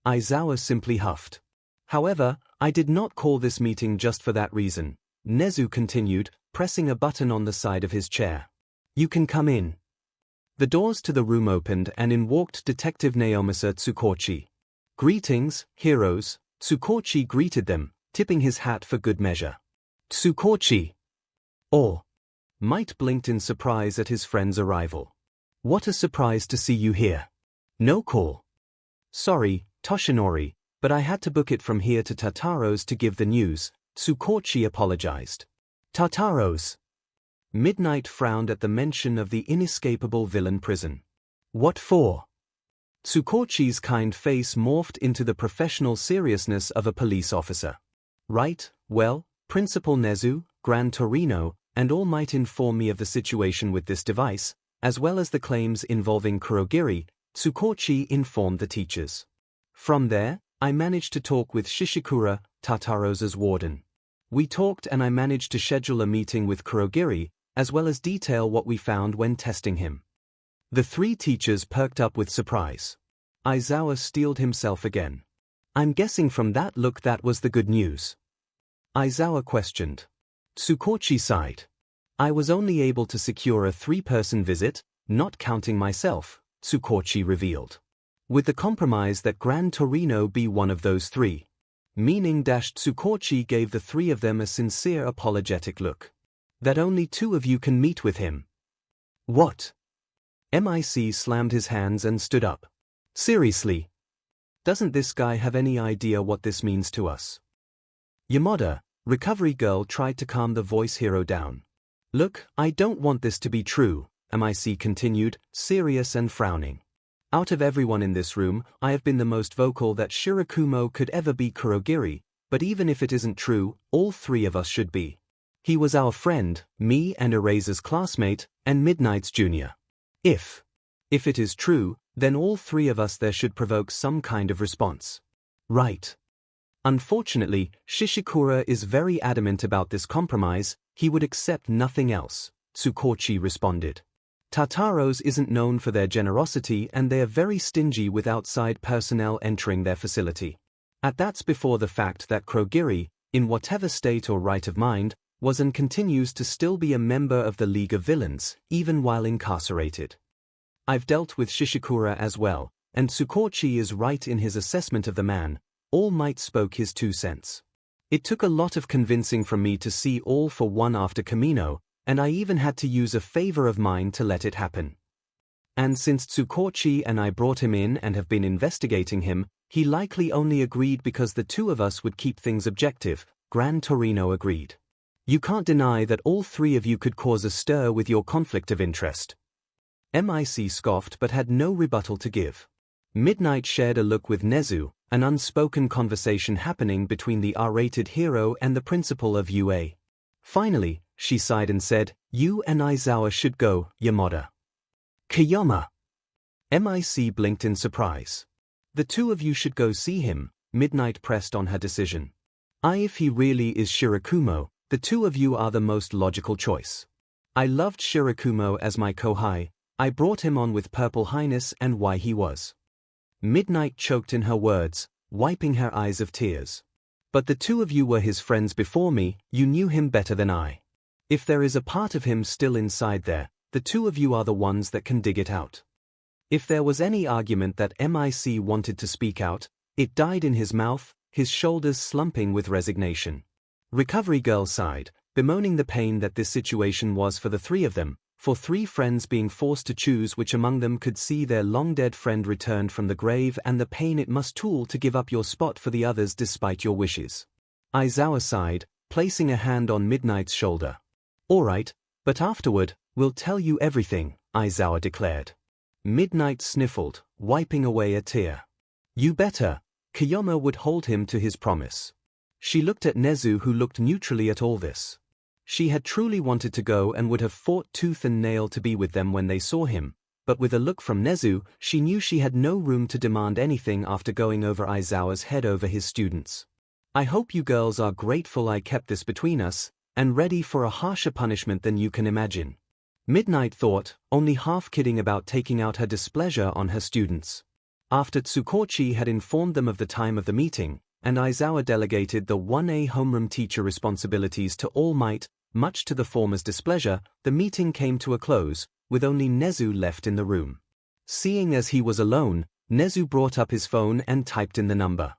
Aizawa simply huffed. However, I did not call this meeting just for that reason, Nezu continued, pressing a button on the side of his chair. You can come in. The doors to the room opened and in walked Detective Naomasa Tsukochi. Greetings, heroes, Tsukochi greeted them, tipping his hat for good measure. Tsukochi. Or. Might blinked in surprise at his friend's arrival. What a surprise to see you here. No call. Sorry, Toshinori, but I had to book it from here to Tataro's to give the news, Tsukochi apologized. Tataro's. Midnight frowned at the mention of the inescapable villain prison. What for? Tsukochi's kind face morphed into the professional seriousness of a police officer. Right, well, Principal Nezu, Gran Torino, and All Might inform me of the situation with this device, as well as the claims involving Kurogiri, Tsukochi informed the teachers. From there, I managed to talk with Shishikura, Tataro's warden. We talked and I managed to schedule a meeting with Kurogiri, as well as detail what we found when testing him. The three teachers perked up with surprise. Aizawa steeled himself again. I'm guessing from that look that was the good news. Aizawa questioned. Tsukochi sighed. I was only able to secure a 3-person visit, not counting myself, Tsukochi revealed. With the compromise that Gran Torino be one of those 3. Meaning Tsukochi gave the 3 of them a sincere apologetic look. That only 2 of you can meet with him. What? MIC slammed his hands and stood up. Seriously? Doesn't this guy have any idea what this means to us? Yamada, recovery girl, tried to calm the voice hero down. Look, I don't want this to be true, MIC continued, serious and frowning. Out of everyone in this room, I have been the most vocal that Shirakumo could ever be Kurogiri, but even if it isn't true, all three of us should be. He was our friend, me and Eraser's classmate, and Midnight's junior. If it is true, then all three of us there should provoke some kind of response. Right. Unfortunately, Shishikura is very adamant about this compromise, he would accept nothing else, Tsukochi responded. Tartaros isn't known for their generosity and they are very stingy with outside personnel entering their facility. That's before the fact that Kurogiri, in whatever state or right of mind, was and continues to still be a member of the League of Villains, even while incarcerated. I've dealt with Shishikura as well, and Tsukochi is right in his assessment of the man. All Might spoke his 2 cents. It took a lot of convincing from me to see All for One after Kamino, and I even had to use a favor of mine to let it happen. And since Tsukochi and I brought him in and have been investigating him, he likely only agreed because the two of us would keep things objective, Gran Torino agreed. You can't deny that all three of you could cause a stir with your conflict of interest. MIC scoffed but had no rebuttal to give. Midnight shared a look with Nezu, an unspoken conversation happening between the R-rated hero and the principal of UA. Finally, she sighed and said, "You and Aizawa should go, Yamada." Kiyama. MIC blinked in surprise. The two of you should go see him, Midnight pressed on her decision. If he really is Shirakumo, the two of you are the most logical choice. I loved Shirakumo as my kohai, I brought him on with Purple Highness and why he was. Midnight choked in her words, wiping her eyes of tears. But the two of you were his friends before me, you knew him better than I. If there is a part of him still inside there, the two of you are the ones that can dig it out. If there was any argument that MIC wanted to speak out, it died in his mouth, his shoulders slumping with resignation. Recovery girl sighed, bemoaning the pain that this situation was for the three of them, for three friends being forced to choose which among them could see their long-dead friend returned from the grave and the pain it must tool to give up your spot for the others despite your wishes. Aizawa sighed, placing a hand on Midnight's shoulder. All right, but afterward, we'll tell you everything, Aizawa declared. Midnight sniffled, wiping away a tear. You better. Kiyama would hold him to his promise. She looked at Nezu who looked neutrally at all this. She had truly wanted to go and would have fought tooth and nail to be with them when they saw him, but with a look from Nezu, she knew she had no room to demand anything after going over Aizawa's head over his students. I hope you girls are grateful I kept this between us, and ready for a harsher punishment than you can imagine. Midnight thought, only half kidding about taking out her displeasure on her students. After Tsukochi had informed them of the time of the meeting, and Aizawa delegated the 1A homeroom teacher responsibilities to All Might, much to the former's displeasure, the meeting came to a close, with only Nezu left in the room. Seeing as he was alone, Nezu brought up his phone and typed in the number.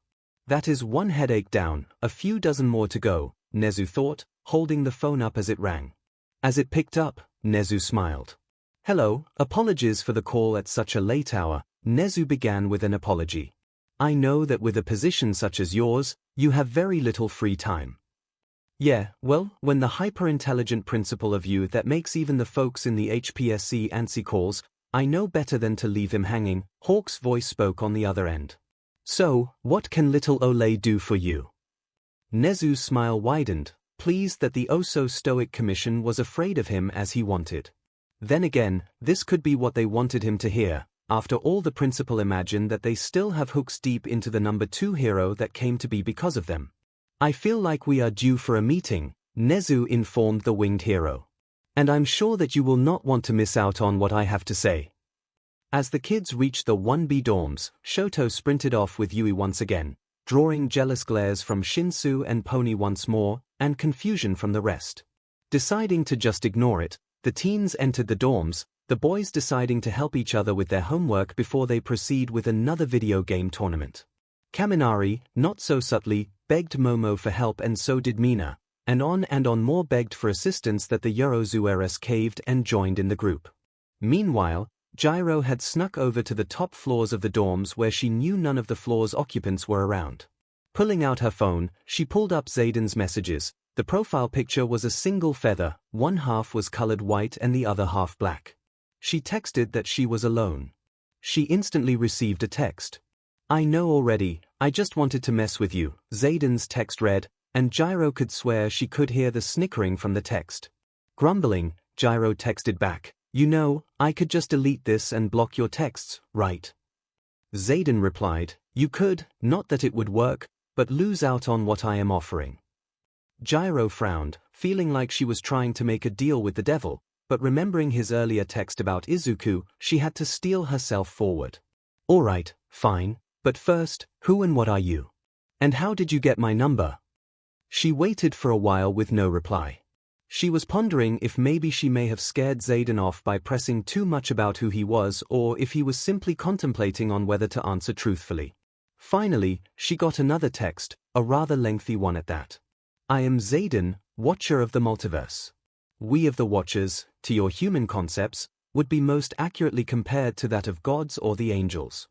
That is one headache down, a few dozen more to go, Nezu thought, holding the phone up as it rang. As it picked up, Nezu smiled. Hello, apologies for the call at such a late hour, Nezu began with an apology. I know that with a position such as yours, you have very little free time. Yeah, well, when the hyper-intelligent principal of you that makes even the folks in the HPSC antsy calls, I know better than to leave him hanging, Hawk's voice spoke on the other end. So, what can little Ole do for you? Nezu's smile widened, pleased that the oh-so-stoic commission was afraid of him as he wanted. Then again, this could be what they wanted him to hear. After all, the principal imagined that they still have hooks deep into the number 2 hero that came to be because of them. I feel like we are due for a meeting, Nezu informed the winged hero. And I'm sure that you will not want to miss out on what I have to say. As the kids reached the 1B dorms, Shoto sprinted off with Yui once again, drawing jealous glares from Shinsu and Pony once more, and confusion from the rest. Deciding to just ignore it, the teens entered the dorms, the boys deciding to help each other with their homework before they proceed with another video game tournament. Kaminari, not so subtly, begged Momo for help and so did Mina, and on more begged for assistance that the Yorozueres caved and joined in the group. Meanwhile, J.ro had snuck over to the top floors of the dorms where she knew none of the floor's occupants were around. Pulling out her phone, she pulled up Zayden's messages. The profile picture was a single feather, one half was colored white and the other half black. She texted that she was alone. She instantly received a text. "I know already, I just wanted to mess with you," Zayden's text read, and J.ro could swear she could hear the snickering from the text. Grumbling, J.ro texted back, "You know, I could just delete this and block your texts, right?" Zayden replied, "You could, not that it would work, but lose out on what I am offering." J.ro frowned, feeling like she was trying to make a deal with the devil, but remembering his earlier text about Izuku, she had to steel herself forward. "Alright, fine, but first, who and what are you? And how did you get my number?" She waited for a while with no reply. She was pondering if maybe she may have scared Zayden off by pressing too much about who he was, or if he was simply contemplating on whether to answer truthfully. Finally, she got another text, a rather lengthy one at that. "I am Zayden, Watcher of the Multiverse. We of the Watchers, to your human concepts, would be most accurately compared to that of gods or the angels.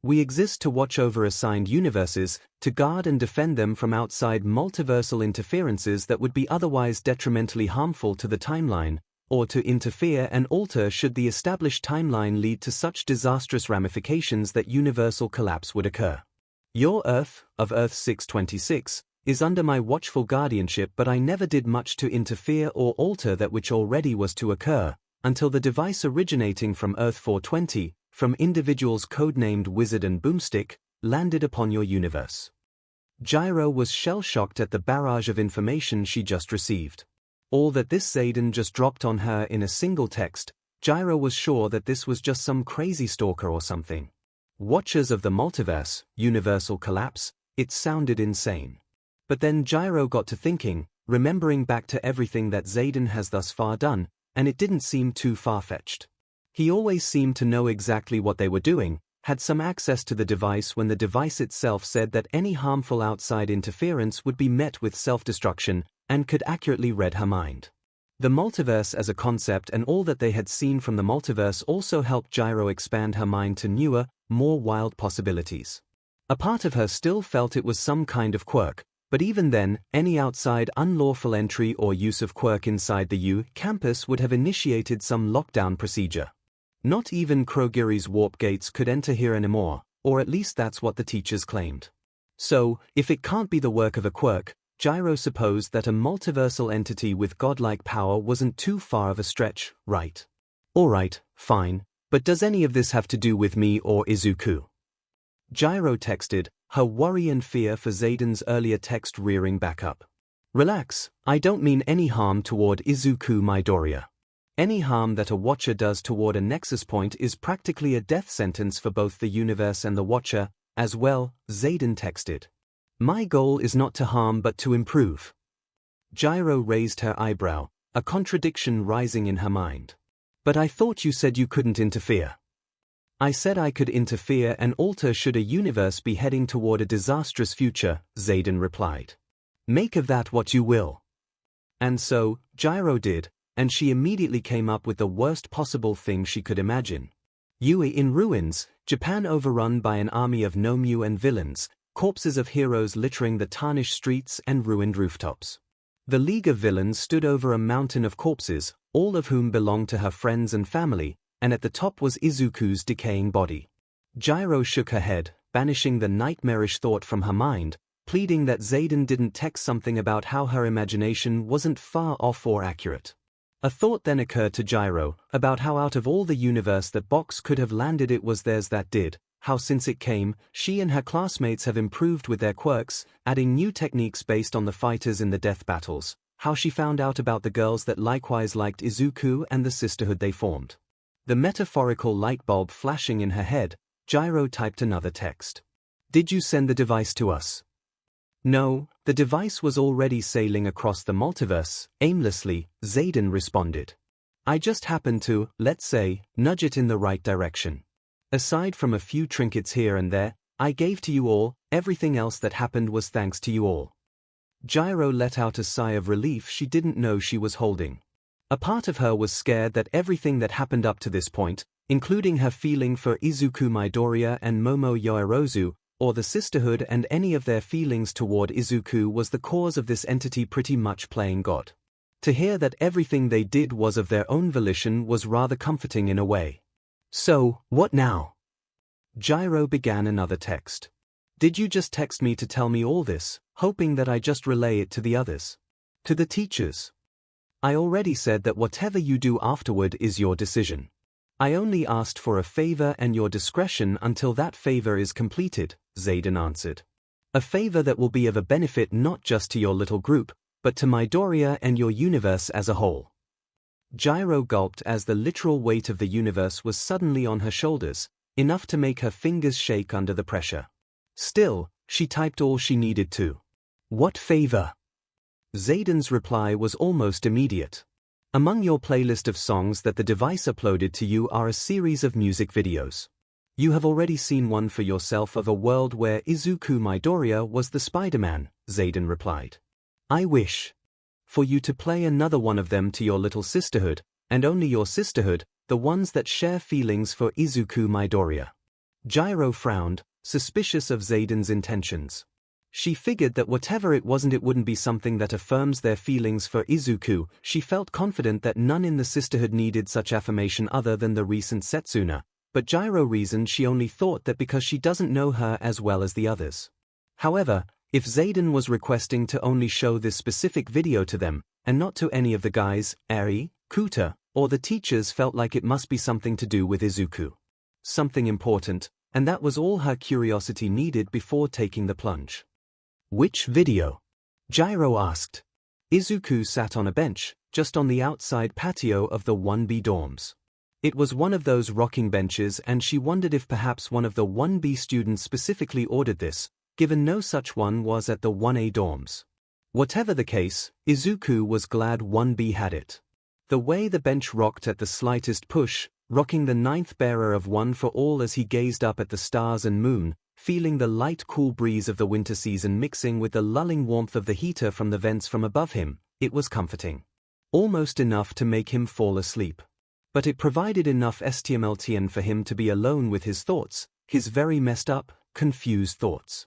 We exist to watch over assigned universes, to guard and defend them from outside multiversal interferences that would be otherwise detrimentally harmful to the timeline, or to interfere and alter should the established timeline lead to such disastrous ramifications that universal collapse would occur. Your Earth, of Earth 626, is under my watchful guardianship, but I never did much to interfere or alter that which already was to occur, until the device originating from Earth 420, from individuals codenamed Wizard and Boomstick, landed upon your universe." J.ro was shell-shocked at the barrage of information she just received. All that this Zayden just dropped on her in a single text, J.ro was sure that this was just some crazy stalker or something. Watchers of the Multiverse, universal collapse, it sounded insane. But then J.ro got to thinking, remembering back to everything that Zayden has thus far done, and it didn't seem too far-fetched. He always seemed to know exactly what they were doing, had some access to the device when the device itself said that any harmful outside interference would be met with self-destruction, and could accurately read her mind. The multiverse as a concept and all that they had seen from the multiverse also helped J.ro expand her mind to newer, more wild possibilities. A part of her still felt it was some kind of quirk, but even then, any outside unlawful entry or use of quirk inside the U campus would have initiated some lockdown procedure. Not even Krogiri's warp gates could enter here anymore, or at least that's what the teachers claimed. So, if it can't be the work of a quirk, J.ro supposed that a multiversal entity with godlike power wasn't too far of a stretch, right? "Alright, fine, but does any of this have to do with me or Izuku?" J.ro texted, her worry and fear for Zayden's earlier text rearing back up. "Relax, I don't mean any harm toward Izuku Midoriya. Any harm that a Watcher does toward a Nexus point is practically a death sentence for both the universe and the Watcher, as well," Zayden texted. "My goal is not to harm but to improve." J.ro raised her eyebrow, a contradiction rising in her mind. "But I thought you said you couldn't interfere." "I said I could interfere and alter should a universe be heading toward a disastrous future," Zayden replied. "Make of that what you will." And so, J.ro did, and she immediately came up with the worst possible thing she could imagine. Yui in ruins, Japan overrun by an army of Nomu and villains, corpses of heroes littering the tarnished streets and ruined rooftops. The League of Villains stood over a mountain of corpses, all of whom belonged to her friends and family, and at the top was Izuku's decaying body. J.ro shook her head, banishing the nightmarish thought from her mind, pleading that Zayden didn't text something about how her imagination wasn't far off or accurate. A thought then occurred to J.ro, about how out of all the universe that box could have landed it was theirs that did, how since it came, she and her classmates have improved with their quirks, adding new techniques based on the fighters in the death battles, how she found out about the girls that likewise liked Izuku and the sisterhood they formed. The metaphorical light bulb flashing in her head, J.ro typed another text. "Did you send the device to us?" "No, the device was already sailing across the multiverse," aimlessly, Zayden responded. "I just happened to, let's say, nudge it in the right direction. Aside from a few trinkets here and there, I gave to you all, everything else that happened was thanks to you all." J.ro let out a sigh of relief she didn't know she was holding. A part of her was scared that everything that happened up to this point, including her feeling for Izuku Midoriya and Momo Yoirozu, or the sisterhood, and any of their feelings toward Izuku was the cause of this entity pretty much playing God. To hear that everything they did was of their own volition was rather comforting in a way. So, what now? Gyro began another text. Did you just text me to tell me all this, hoping that I just relay it to the others? To the teachers? I already said that whatever you do afterward is your decision. I only asked for a favor and your discretion until that favor is completed, Zayden answered. A favor that will be of a benefit not just to your little group, but to Midoriya and your universe as a whole. Gyro gulped as the literal weight of the universe was suddenly on her shoulders, enough to make her fingers shake under the pressure. Still, she typed all she needed to. What favor? Zayden's reply was almost immediate. Among your playlist of songs that the device uploaded to you are a series of music videos. You have already seen one for yourself of a world where Izuku Midoriya was the Spider-Man, Zayden replied. I wish for you to play another one of them to your little sisterhood, and only your sisterhood, the ones that share feelings for Izuku Midoriya. Gyro frowned, suspicious of Zayden's intentions. She figured that whatever it wouldn't be something that affirms their feelings for Izuku. She felt confident that none in the sisterhood needed such affirmation other than the recent Setsuna, but Gyro reasoned she only thought that because she doesn't know her as well as the others. However, if Zayden was requesting to only show this specific video to them, and not to any of the guys, Eri, Kuta, or the teachers, felt like it must be something to do with Izuku. Something important, and that was all her curiosity needed before taking the plunge. Which video? Gyro asked. Izuku sat on a bench, just on the outside patio of the 1B dorms. It was one of those rocking benches, and she wondered if perhaps one of the 1B students specifically ordered this, given no such one was at the 1A dorms. Whatever the case, Izuku was glad 1B had it. The way the bench rocked at the slightest push, rocking the ninth bearer of one for all as he gazed up at the stars and moon, feeling the light cool breeze of the winter season mixing with the lulling warmth of the heater from the vents from above him, it was comforting. Almost enough to make him fall asleep. But it provided enough STMLTN for him to be alone with his thoughts, his very messed up, confused thoughts.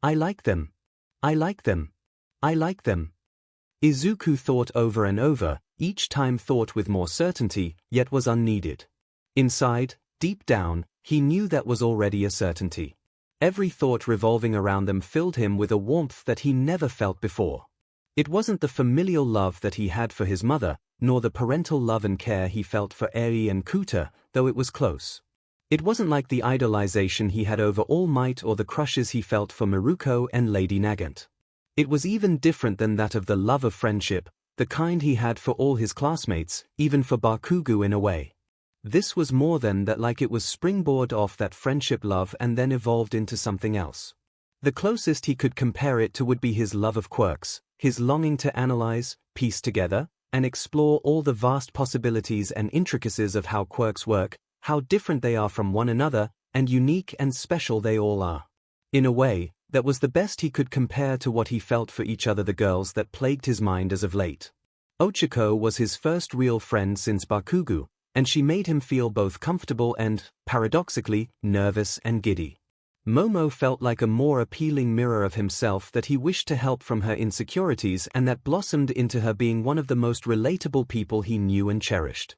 I like them. I like them. I like them. Izuku thought over and over, each time thought with more certainty, yet was unneeded. Inside, deep down, he knew that was already a certainty. Every thought revolving around them filled him with a warmth that he never felt before. It wasn't the familial love that he had for his mother, nor the parental love and care he felt for Eri and Kuta, though it was close. It wasn't like the idolization he had over All Might or the crushes he felt for Miruko and Lady Nagant. It was even different than that of the love of friendship, the kind he had for all his classmates, even for Bakugo in a way. This was more than that, like it was springboard off that friendship love and then evolved into something else. The closest he could compare it to would be his love of quirks, his longing to analyze, piece together, and explore all the vast possibilities and intricacies of how quirks work, how different they are from one another, and unique and special they all are. In a way, that was the best he could compare to what he felt for each other, the girls that plagued his mind as of late. Ochako was his first real friend since Bakugo, and she made him feel both comfortable and, paradoxically, nervous and giddy. Momo felt like a more appealing mirror of himself that he wished to help from her insecurities, and that blossomed into her being one of the most relatable people he knew and cherished.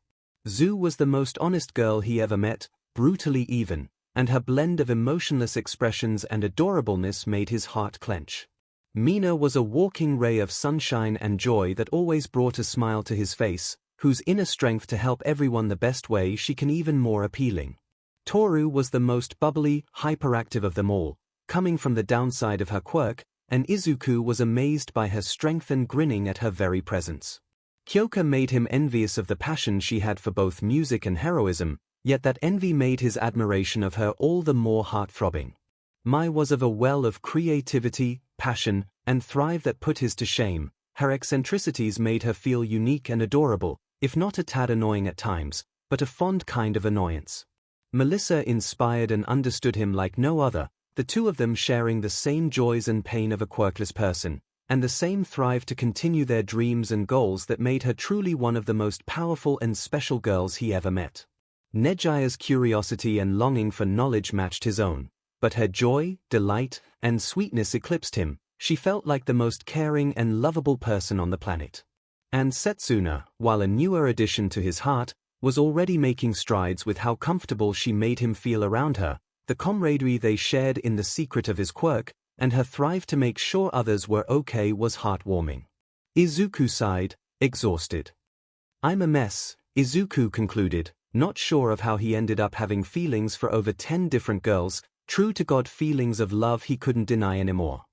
Zu was the most honest girl he ever met, brutally even, and her blend of emotionless expressions and adorableness made his heart clench. Mina was a walking ray of sunshine and joy that always brought a smile to his face, whose inner strength to help everyone the best way she can even more appealing. Toru was the most bubbly, hyperactive of them all, coming from the downside of her quirk, and Izuku was amazed by her strength and grinning at her very presence. Kyoka made him envious of the passion she had for both music and heroism, yet that envy made his admiration of her all the more heart-throbbing. Mai was of a well of creativity, passion, and thrive that put his to shame. Her eccentricities made her feel unique and adorable, if not a tad annoying at times, but a fond kind of annoyance. Melissa inspired and understood him like no other, the two of them sharing the same joys and pain of a quirkless person, and the same thrive to continue their dreams and goals that made her truly one of the most powerful and special girls he ever met. 𝐒𝐩𝐼𝐺's curiosity and longing for knowledge matched his own, but her joy, delight, and sweetness eclipsed him. She felt like the most caring and lovable person on the planet. And Setsuna, while a newer addition to his heart, was already making strides with how comfortable she made him feel around her, the camaraderie they shared in the secret of his quirk, and her thrive to make sure others were okay was heartwarming. Izuku sighed, exhausted. "I'm a mess," Izuku concluded, not sure of how he ended up having feelings for over 10 different girls, true to God feelings of love he couldn't deny anymore.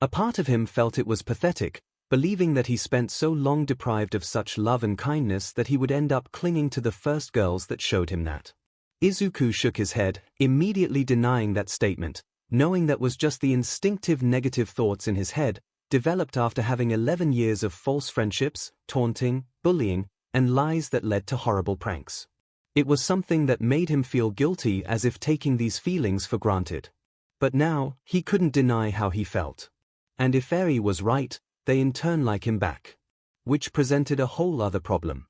A part of him felt it was pathetic, believing that he spent so long deprived of such love and kindness that he would end up clinging to the first girls that showed him that. Izuku shook his head, immediately denying that statement, knowing that was just the instinctive negative thoughts in his head, developed after having 11 years of false friendships, taunting, bullying, and lies that led to horrible pranks. It was something that made him feel guilty, as if taking these feelings for granted. But now, he couldn't deny how he felt. And if Eri was right, they in turn like him back. Which presented a whole other problem.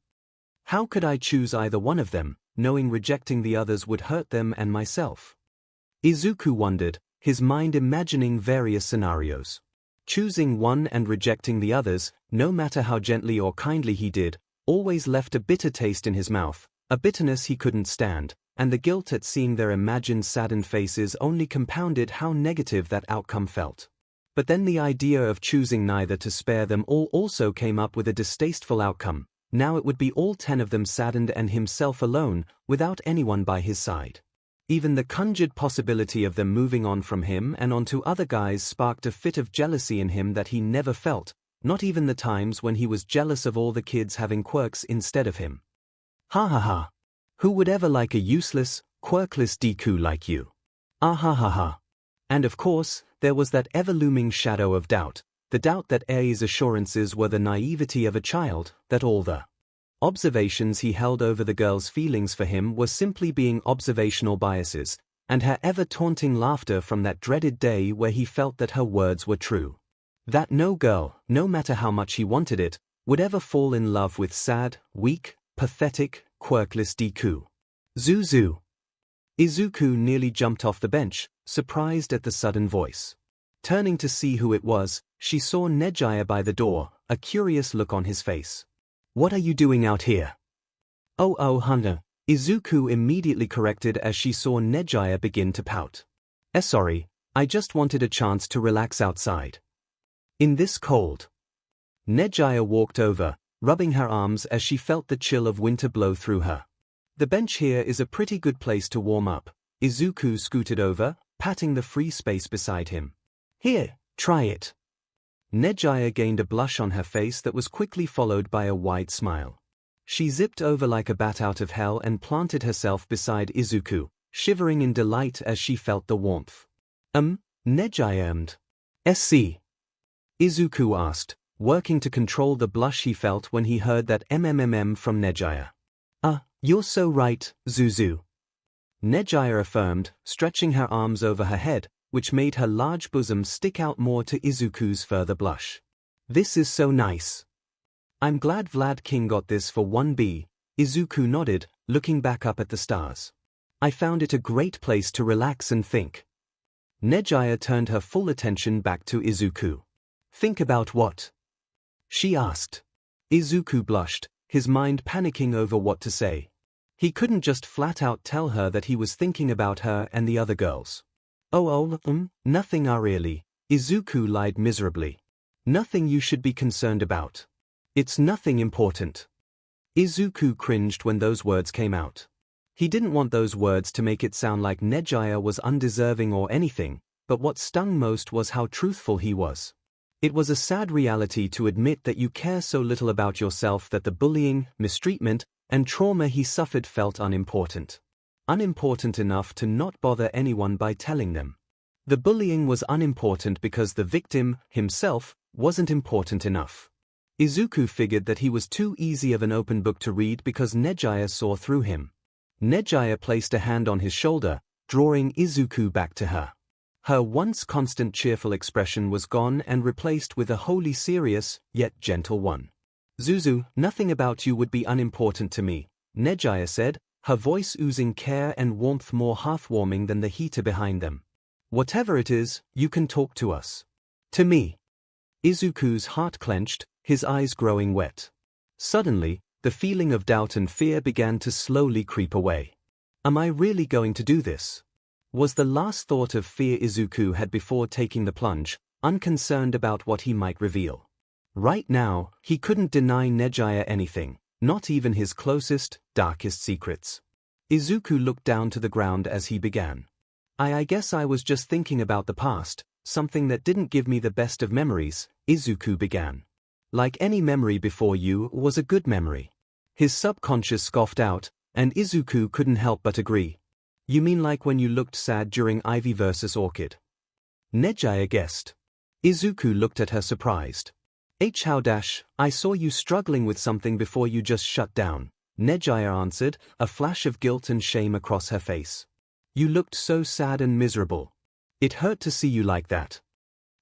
How could I choose either one of them, knowing rejecting the others would hurt them and myself? Izuku wondered, his mind imagining various scenarios. Choosing one and rejecting the others, no matter how gently or kindly he did, always left a bitter taste in his mouth, a bitterness he couldn't stand, and the guilt at seeing their imagined saddened faces only compounded how negative that outcome felt. But then the idea of choosing neither to spare them all also came up with a distasteful outcome. Now it would be all 10 of them saddened and himself alone, without anyone by his side. Even the conjured possibility of them moving on from him and onto other guys sparked a fit of jealousy in him that he never felt, not even the times when he was jealous of all the kids having quirks instead of him. Ha ha ha. Who would ever like a useless, quirkless Deku like you? Ah ha ha ha. And of course, there was that ever-looming shadow of doubt, the doubt that Eri's assurances were the naivety of a child, that all the observations he held over the girl's feelings for him were simply being observational biases, and her ever-taunting laughter from that dreaded day where he felt that her words were true. That no girl, no matter how much he wanted it, would ever fall in love with sad, weak, pathetic, quirkless Deku. Zuzu. Izuku nearly jumped off the bench, surprised at the sudden voice. Turning to see who it was, she saw 𝐒𝐻𝐼 by the door, a curious look on his face. "What are you doing out here?" "Oh, Hunter," Izuku immediately corrected as she saw 𝐒𝐻𝐼 begin to pout. Sorry, I just wanted a chance to relax outside. In this cold." 𝐒𝐻𝐼 walked over, rubbing her arms as she felt the chill of winter blow through her. "The bench here is a pretty good place to warm up." Izuku scooted over, patting the free space beside him. "Here, try it." 𝐒𝐻𝐼 gained a blush on her face that was quickly followed by a wide smile. She zipped over like a bat out of hell and planted herself beside Izuku, shivering in delight as she felt the warmth. 𝐒𝐻𝐼 SC? Izuku asked, working to control the blush he felt when he heard that from 𝐒𝐻𝐼. You're so right, Zuzu." 𝐒𝐻𝐼 affirmed, stretching her arms over her head, which made her large bosom stick out more to Izuku's further blush. "This is so nice. I'm glad Vlad King got this for 1B, Izuku nodded, looking back up at the stars. "I found it a great place to relax and think." 𝐒𝐻𝐼 turned her full attention back to Izuku. "Think about what?" she asked. Izuku blushed, his mind panicking over what to say. He couldn't just flat out tell her that he was thinking about her and the other girls. Nothing really, Izuku lied miserably. "Nothing you should be concerned about. It's nothing important." Izuku cringed when those words came out. He didn't want those words to make it sound like 𝐒𝐻𝐼 was undeserving or anything, but what stung most was how truthful he was. It was a sad reality to admit that you care so little about yourself that the bullying, mistreatment, and trauma he suffered felt unimportant. Unimportant enough to not bother anyone by telling them. The bullying was unimportant because the victim, himself, wasn't important enough. Izuku figured that he was too easy of an open book to read because 𝐒𝐻𝐼 saw through him. 𝐒𝐻𝐼 placed a hand on his shoulder, drawing Izuku back to her. Her once constant cheerful expression was gone and replaced with a wholly serious, yet gentle one. "Zuzu, nothing about you would be unimportant to me," 𝐒𝐻𝐼 said, her voice oozing care and warmth more heartwarming than the heater behind them. "Whatever it is, you can talk to us." To me. Izuku's heart clenched, his eyes growing wet. Suddenly, the feeling of doubt and fear began to slowly creep away. Am I really going to do this? Was the last thought of fear Izuku had before taking the plunge, unconcerned about what he might reveal. Right now, he couldn't deny 𝐒𝐲 anything, not even his closest, darkest secrets. Izuku looked down to the ground as he began. I guess I was just thinking about the past, something that didn't give me the best of memories, Izuku began. Like any memory before you was a good memory. His subconscious scoffed out, and Izuku couldn't help but agree. You mean like when you looked sad during Ivy vs. Orchid? 𝐒𝐲 guessed. Izuku looked at her surprised. I saw you struggling with something before you just shut down, 𝐒𝐲 answered, a flash of guilt and shame across her face. You looked so sad and miserable. It hurt to see you like that.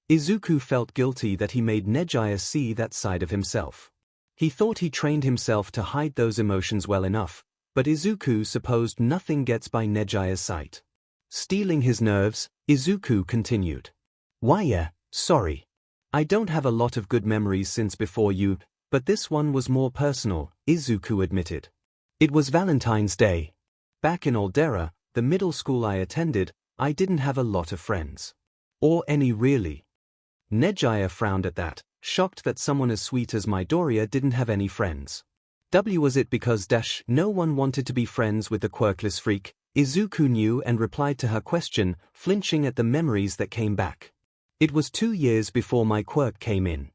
Izuku felt guilty that he made 𝐒𝐲 see that side of himself. He thought he trained himself to hide those emotions well enough, but Izuku supposed nothing gets by 𝐒𝐲's sight. Stealing his nerves, Izuku continued. Why sorry. I don't have a lot of good memories since before you, but this one was more personal, Izuku admitted. It was Valentine's Day. Back in Aldera, the middle school I attended, I didn't have a lot of friends. Or any really. 𝐒𝐲 frowned at that, shocked that someone as sweet as Midoriya didn't have any friends. Was it because no one wanted to be friends with the quirkless freak? Izuku knew and replied to her question, flinching at the memories that came back. It was 2 years before my quirk came in.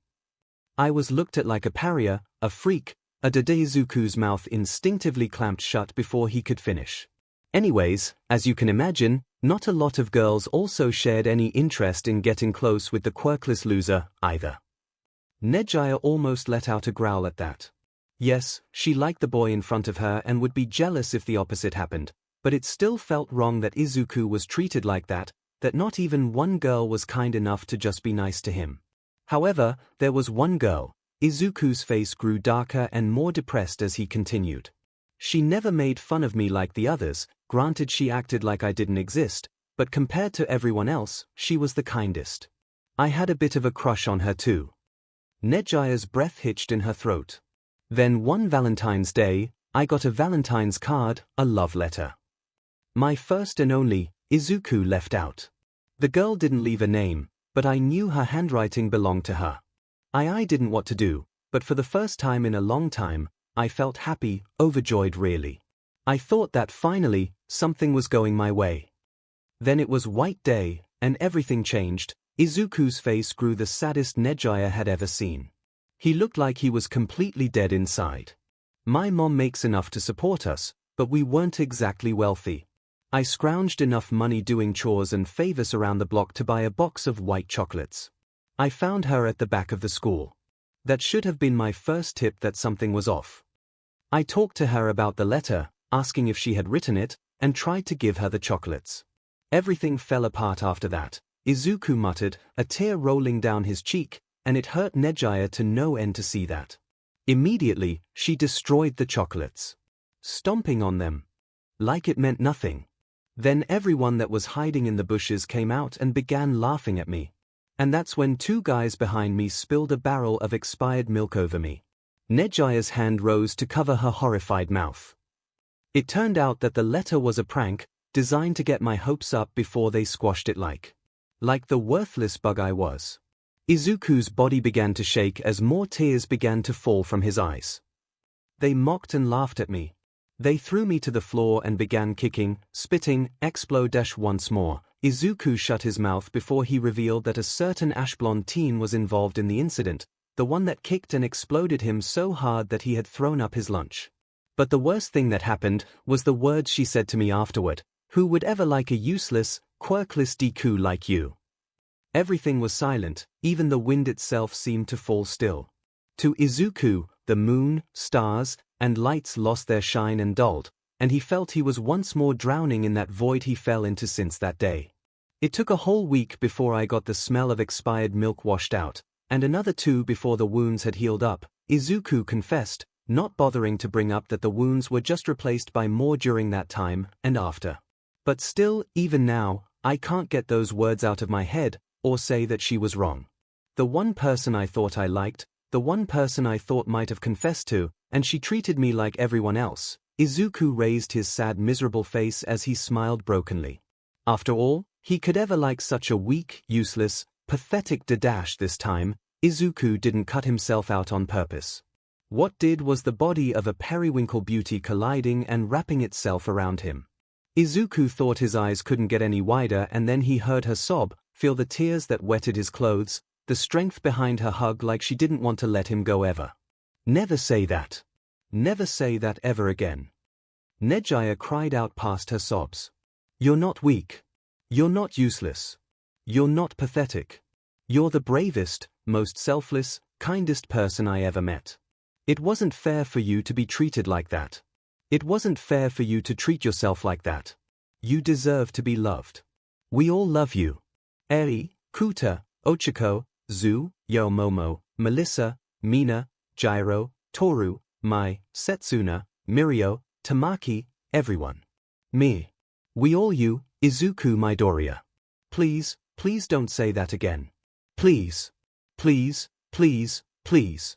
I was looked at like a pariah, a freak, Izuku's mouth instinctively clamped shut before he could finish. Anyways, as you can imagine, not a lot of girls also shared any interest in getting close with the quirkless loser, either. 𝐒𝐲 almost let out a growl at that. Yes, she liked the boy in front of her and would be jealous if the opposite happened, but it still felt wrong that Izuku was treated like that not even one girl was kind enough to just be nice to him. However, there was one girl. Izuku's face grew darker and more depressed as he continued. She never made fun of me like the others, granted she acted like I didn't exist, but compared to everyone else, she was the kindest. I had a bit of a crush on her too. 𝐒𝐲's breath hitched in her throat. Then one Valentine's Day, I got a Valentine's card, a love letter. My first and only, Izuku left out. The girl didn't leave a name, but I knew her handwriting belonged to her. I didn't know what to do, but for the first time in a long time, I felt happy, overjoyed really. I thought that finally, something was going my way. Then it was White Day, and everything changed. Izuku's face grew the saddest 𝐒𝐲 had ever seen. He looked like he was completely dead inside. My mom makes enough to support us, but we weren't exactly wealthy. I scrounged enough money doing chores and favors around the block to buy a box of white chocolates. I found her at the back of the school. That should have been my first tip that something was off. I talked to her about the letter, asking if she had written it, and tried to give her the chocolates. Everything fell apart after that, Izuku muttered, a tear rolling down his cheek, and it hurt 𝐒𝐲 to no end to see that. Immediately, she destroyed the chocolates, stomping on them like it meant nothing. Then everyone that was hiding in the bushes came out and began laughing at me. And that's when 2 guys behind me spilled a barrel of expired milk over me. 𝐒𝐲's hand rose to cover her horrified mouth. It turned out that the letter was a prank, designed to get my hopes up before they squashed it like the worthless bug I was. Izuku's body began to shake as more tears began to fall from his eyes. They mocked and laughed at me. They threw me to the floor and began kicking, spitting, explode once more. Izuku shut his mouth before he revealed that a certain ash-blonde teen was involved in the incident, the one that kicked and exploded him so hard that he had thrown up his lunch. But the worst thing that happened was the words she said to me afterward. Who would ever like a useless, quirkless Deku like you? Everything was silent, even the wind itself seemed to fall still. To Izuku, the moon, stars, and lights lost their shine and dulled, and he felt he was once more drowning in that void he fell into since that day. It took a whole week before I got the smell of expired milk washed out, and another 2 before the wounds had healed up, Izuku confessed, not bothering to bring up that the wounds were just replaced by more during that time and after. But still, even now, I can't get those words out of my head, or say that she was wrong. The one person I thought I liked, the one person I thought might have confessed to, and she treated me like everyone else. Izuku raised his sad, miserable face as he smiled brokenly. After all, he could ever like such a weak, useless, pathetic dash this time. Izuku didn't cut himself out on purpose. What did was the body of a periwinkle beauty colliding and wrapping itself around him. Izuku thought his eyes couldn't get any wider, and then he heard her sob, feel the tears that wetted his clothes, the strength behind her hug, like she didn't want to let him go ever. Never say that. Never say that ever again. 𝐒𝐻𝐈 cried out past her sobs. You're not weak. You're not useless. You're not pathetic. You're the bravest, most selfless, kindest person I ever met. It wasn't fair for you to be treated like that. It wasn't fair for you to treat yourself like that. You deserve to be loved. We all love you. Eri, Kuta, Ochiko, Zu, Yo Momo, Melissa, Mina, Gyro, Toru, Mai, Setsuna, Mirio, Tamaki, everyone. Me. We all you, Izuku Midoriya. Please, please don't say that again. Please. Please, please, please.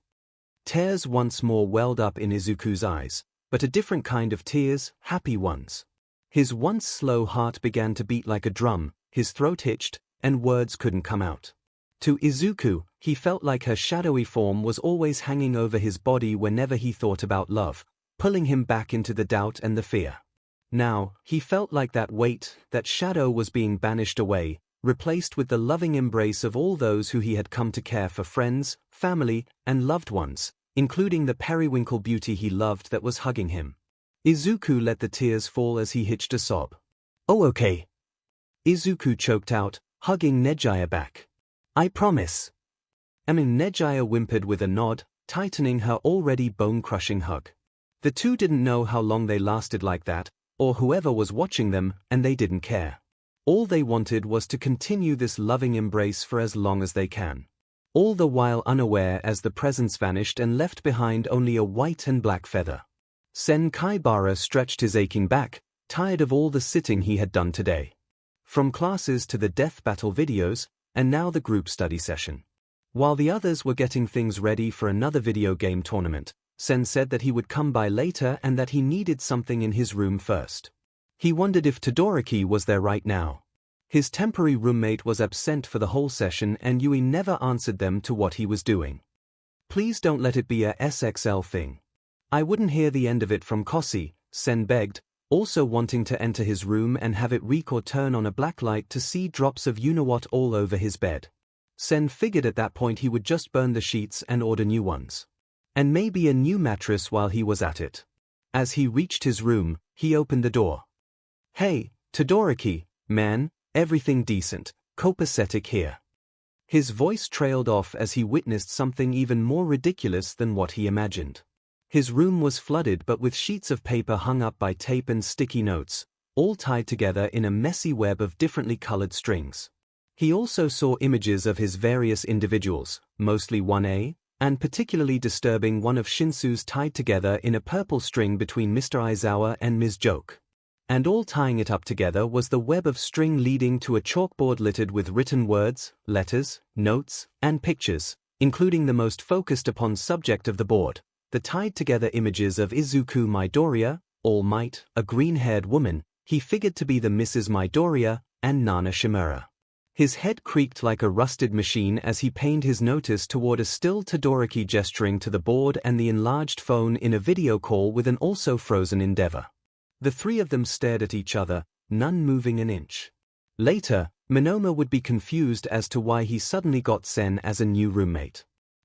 Tears once more welled up in Izuku's eyes, but a different kind of tears, happy ones. His once slow heart began to beat like a drum, his throat hitched, and words couldn't come out. To Izuku, he felt like her shadowy form was always hanging over his body whenever he thought about love, pulling him back into the doubt and the fear. Now, he felt like that weight, that shadow was being banished away, replaced with the loving embrace of all those who he had come to care for, friends, family, and loved ones, including the periwinkle beauty he loved that was hugging him. Izuku let the tears fall as he hitched a sob. Oh, okay. Izuku choked out, hugging 𝐒𝐻𝐈 back. I promise. 𝐒𝐻𝐈 whimpered with a nod, tightening her already bone-crushing hug. The two didn't know how long they lasted like that, or whoever was watching them, and they didn't care. All they wanted was to continue this loving embrace for as long as they can. All the while unaware as the presents vanished and left behind only a white and black feather. Senkaibara stretched his aching back, tired of all the sitting he had done today. From classes to the death battle videos, and now the group study session. While the others were getting things ready for another video game tournament, Sen said that he would come by later and that he needed something in his room first. He wondered if Todoroki was there right now. His temporary roommate was absent for the whole session, and Yui never answered them to what he was doing. Please don't let it be a SXL thing. I wouldn't hear the end of it from Kosi, Sen begged, also wanting to enter his room and have it reek or turn on a black light to see drops of you-know-what all over his bed. Sen figured at that point he would just burn the sheets and order new ones. And maybe a new mattress while he was at it. As he reached his room, he opened the door. Hey, Todoroki, man, everything decent, copacetic here. His voice trailed off as he witnessed something even more ridiculous than what he imagined. His room was flooded but with sheets of paper hung up by tape and sticky notes, all tied together in a messy web of differently colored strings. He also saw images of his various individuals, mostly 1A, and particularly disturbing one of Shinsu's tied together in a purple string between Mr. Aizawa and Ms. Joke. And all tying it up together was the web of string leading to a chalkboard littered with written words, letters, notes, and pictures, including the most focused upon subject of the board, the tied-together images of Izuku Midoriya, All Might, a green-haired woman, he figured to be the Mrs. Midoriya, and Nana Shimura. His head creaked like a rusted machine as he pained his notice toward a still Todoroki gesturing to the board and the enlarged phone in a video call with an also frozen Endeavor. The three of them stared at each other, none moving an inch. Later, Monoma would be confused as to why he suddenly got Sen as a new roommate.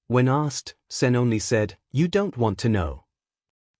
When asked, Sen only said, "You don't want to know."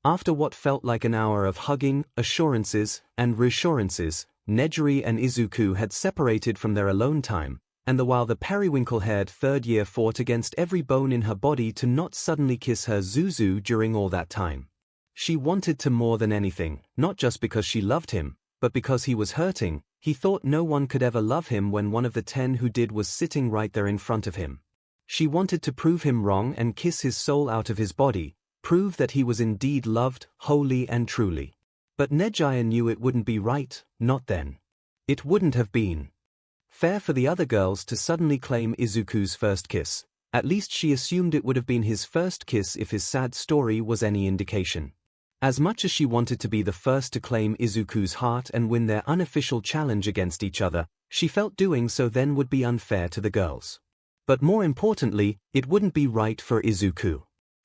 After what felt like an hour of hugging, assurances, and reassurances, Nejiri and Izuku had separated from their alone time, and while the periwinkle-haired third year fought against every bone in her body to not suddenly kiss her Zuzu during all that time. She wanted to more than anything, not just because she loved him, but because he was hurting. He thought no one could ever love him when one of the 10 who did was sitting right there in front of him. She wanted to prove him wrong and kiss his soul out of his body, prove that he was indeed loved, wholly and truly. But 𝐒𝐲 knew it wouldn't be right, not then. It wouldn't have been fair for the other girls to suddenly claim Izuku's first kiss. At least she assumed it would have been his first kiss if his sad story was any indication. As much as she wanted to be the first to claim Izuku's heart and win their unofficial challenge against each other, she felt doing so then would be unfair to the girls. But more importantly, it wouldn't be right for Izuku.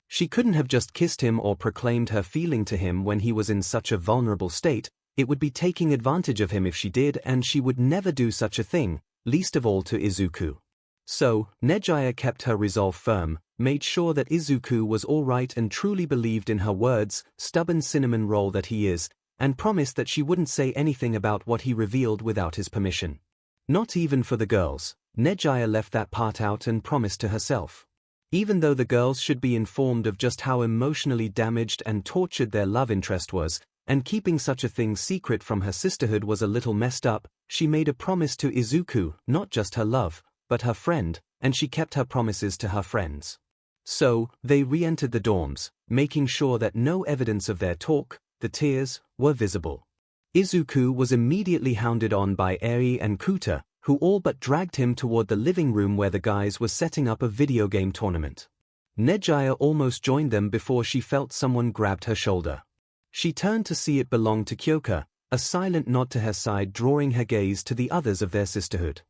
She couldn't have just kissed him or proclaimed her feeling to him when he was in such a vulnerable state. It would be taking advantage of him if she did, and she would never do such a thing, least of all to Izuku. So, 𝐒𝐲 kept her resolve firm, made sure that Izuku was all right and truly believed in her words, stubborn cinnamon roll that he is, and promised that she wouldn't say anything about what he revealed without his permission. Not even for the girls. 𝐒𝐲 left that part out and promised to herself. Even though the girls should be informed of just how emotionally damaged and tortured their love interest was, and keeping such a thing secret from her sisterhood was a little messed up, she made a promise to Izuku, not just her love, but her friend, and she kept her promises to her friends. So, they re-entered the dorms, making sure that no evidence of their talk, the tears, were visible. Izuku was immediately hounded on by Eri and Kuta, who all but dragged him toward the living room where the guys were setting up a video game tournament. 𝐒𝐲 almost joined them before she felt someone grabbed her shoulder. She turned to see it belonged to 𝐭𝐽𝐽, a silent nod to her side drawing her gaze to the others of their sisterhood.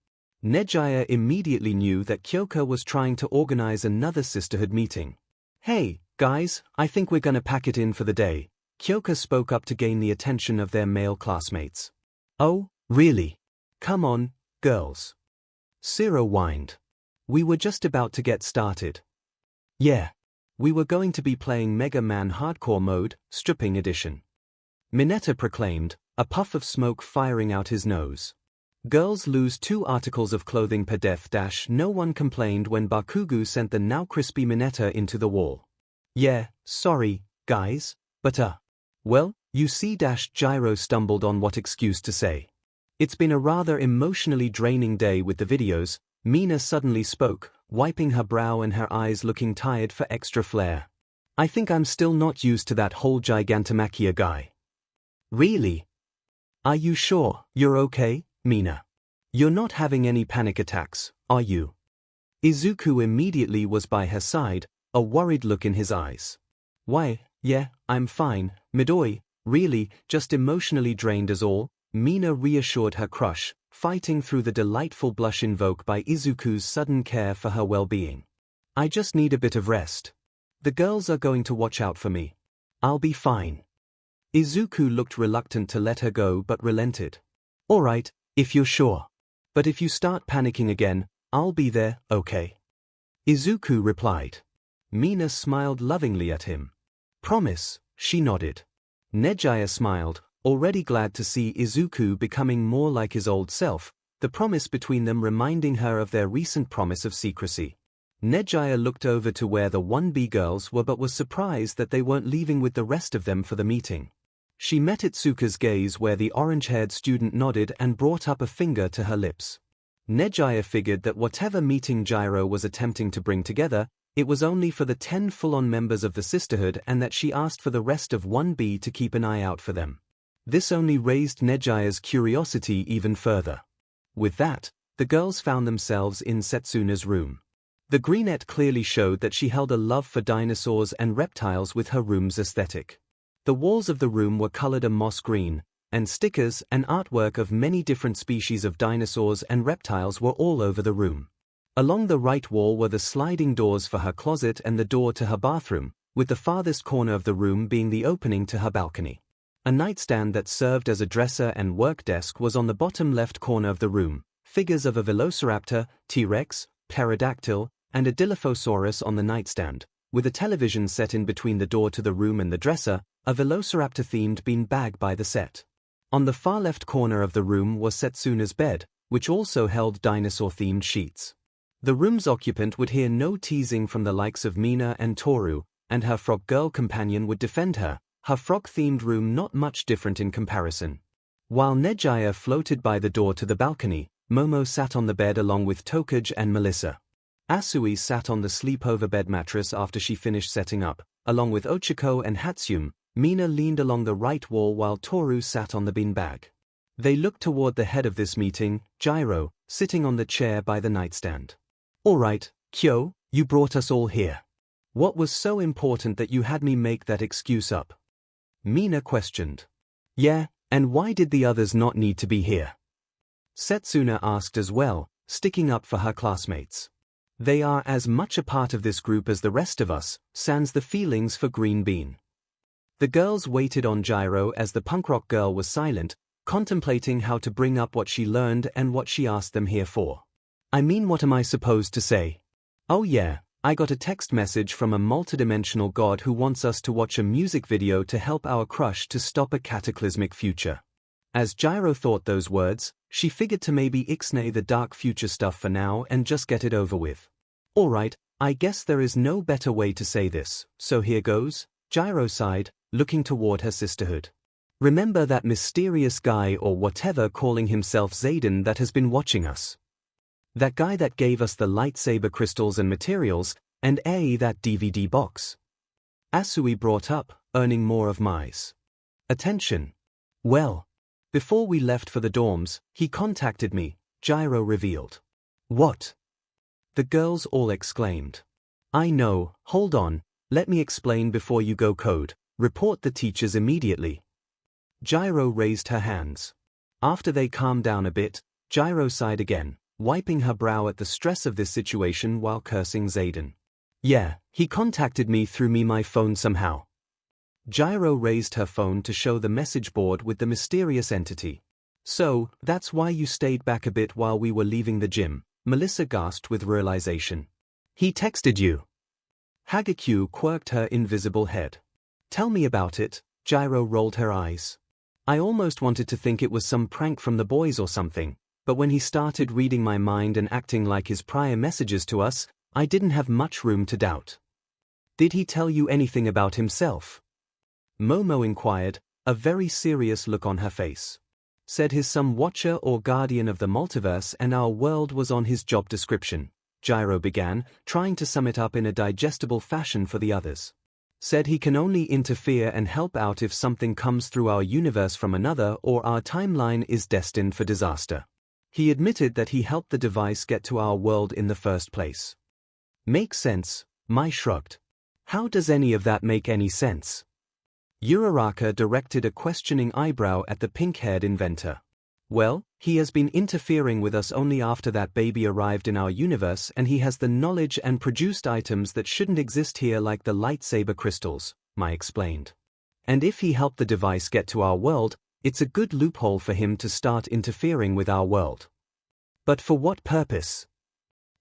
𝐒𝐲 immediately knew that 𝐭𝐽𝐽 was trying to organize another sisterhood meeting. "Hey, guys, I think we're gonna pack it in for the day," 𝐭𝐽𝐽 spoke up to gain the attention of their male classmates. "Oh, really? Come on, girls." 𝐒𝐿 whined. "We were just about to get started." "Yeah. We were going to be playing Mega Man Hardcore Mode, Stripping Edition," Mineta proclaimed, a puff of smoke firing out his nose. Girls lose 2 articles of clothing per death. No one complained when Bakugo sent the now crispy Mineta into the wall. "Yeah, sorry, guys, but well, you see." Gyro stumbled on what excuse to say. "It's been a rather emotionally draining day with the videos," Mina suddenly spoke, wiping her brow and her eyes looking tired for extra flair. "I think I'm still not used to that whole Gigantomachia guy." "Really? Are you sure you're okay, Mina? You're not having any panic attacks, are you?" Izuku immediately was by her side, a worried look in his eyes. "Why, yeah, I'm fine, Midori, really, just emotionally drained as all," Mina reassured her crush, fighting through the delightful blush invoked by Izuku's sudden care for her well-being. "I just need a bit of rest. The girls are going to watch out for me. I'll be fine." Izuku looked reluctant to let her go but relented. "All right, if you're sure. But if you start panicking again, I'll be there, okay?" Izuku replied. Mina smiled lovingly at him. "Promise," she nodded. 𝐒𝐽𝐽 smiled, already glad to see Izuku becoming more like his old self, the promise between them reminding her of their recent promise of secrecy. 𝐒𝐽𝐽 looked over to where the 1B girls were but was surprised that they weren't leaving with the rest of them for the meeting. She met Itsuka's gaze where the orange-haired student nodded and brought up a finger to her lips. 𝐒𝐽𝐽 figured that whatever meeting Gyro was attempting to bring together, it was only for the 10 full-on members of the sisterhood and that she asked for the rest of 1B to keep an eye out for them. This only raised 𝐒𝐽𝐽's curiosity even further. With that, the girls found themselves in Setsuna's room. The greenette clearly showed that she held a love for dinosaurs and reptiles with her room's aesthetic. The walls of the room were colored a moss green, and stickers and artwork of many different species of dinosaurs and reptiles were all over the room. Along the right wall were the sliding doors for her closet and the door to her bathroom, with the farthest corner of the room being the opening to her balcony. A nightstand that served as a dresser and work desk was on the bottom left corner of the room, figures of a Velociraptor, T-Rex, Pterodactyl, and a Dilophosaurus on the nightstand, with a television set in between the door to the room and the dresser, a Velociraptor-themed beanbag by the set. On the far left corner of the room was Setsuna's bed, which also held dinosaur-themed sheets. The room's occupant would hear no teasing from the likes of Mina and Toru, and her frog girl companion would defend her, her frog-themed room not much different in comparison. While 𝐒𝐽𝐽 floated by the door to the balcony, Momo sat on the bed along with Tokage and Melissa. Asui sat on the sleepover bed mattress after she finished setting up, along with Ochako and Hatsum. Mina leaned along the right wall while Toru sat on the beanbag. They looked toward the head of this meeting, Gyro, sitting on the chair by the nightstand. "All right, Kyo, you brought us all here. What was so important that you had me make that excuse up?" Mina questioned. "Yeah, and why did the others not need to be here?" Setsuna asked as well, sticking up for her classmates. "They are as much a part of this group as the rest of us, sans the feelings for Green Bean." The girls waited on Gyro as the punk rock girl was silent, contemplating how to bring up what she learned and what she asked them here for. "I mean, what am I supposed to say? Oh yeah, I got a text message from a multidimensional god who wants us to watch a music video to help our crush to stop a cataclysmic future." As Gyro thought those words, she figured to maybe ixnay the dark future stuff for now and just get it over with. "Alright, I guess there is no better way to say this, so here goes," Gyro sighed, looking toward her sisterhood. "Remember that mysterious guy or whatever calling himself Zayden that has been watching us? That guy that gave us the lightsaber crystals and materials, and that DVD box?" Asui brought up, earning more of Mai's attention. "Well, before we left for the dorms, he contacted me," Gyro revealed. "What?" the girls all exclaimed. "I know, hold on, let me explain before you go code. Report the teachers immediately." Gyro raised her hands. After they calmed down a bit, Gyro sighed again, wiping her brow at the stress of this situation while cursing Zayden. "Yeah, he contacted me through my phone somehow." Gyro raised her phone to show the message board with the mysterious entity. "So, that's why you stayed back a bit while we were leaving the gym," Melissa gasped with realization. "He texted you?" Hagakyu quirked her invisible head. "Tell me about it." Gyro rolled her eyes. "I almost wanted to think it was some prank from the boys or something, but when he started reading my mind and acting like his prior messages to us, I didn't have much room to doubt." "Did he tell you anything about himself?" Momo inquired, a very serious look on her face. "Said he's some watcher or guardian of the multiverse and our world was on his job description," Gyro began, trying to sum it up in a digestible fashion for the others. "Said he can only interfere and help out if something comes through our universe from another or our timeline is destined for disaster. He admitted that he helped the device get to our world in the first place." "Makes sense," Mai shrugged. "How does any of that make any sense?" Uraraka directed a questioning eyebrow at the pink-haired inventor. "Well, he has been interfering with us only after that baby arrived in our universe and he has the knowledge and produced items that shouldn't exist here like the lightsaber crystals," Mai explained. "And if he helped the device get to our world, it's a good loophole for him to start interfering with our world." "But for what purpose?"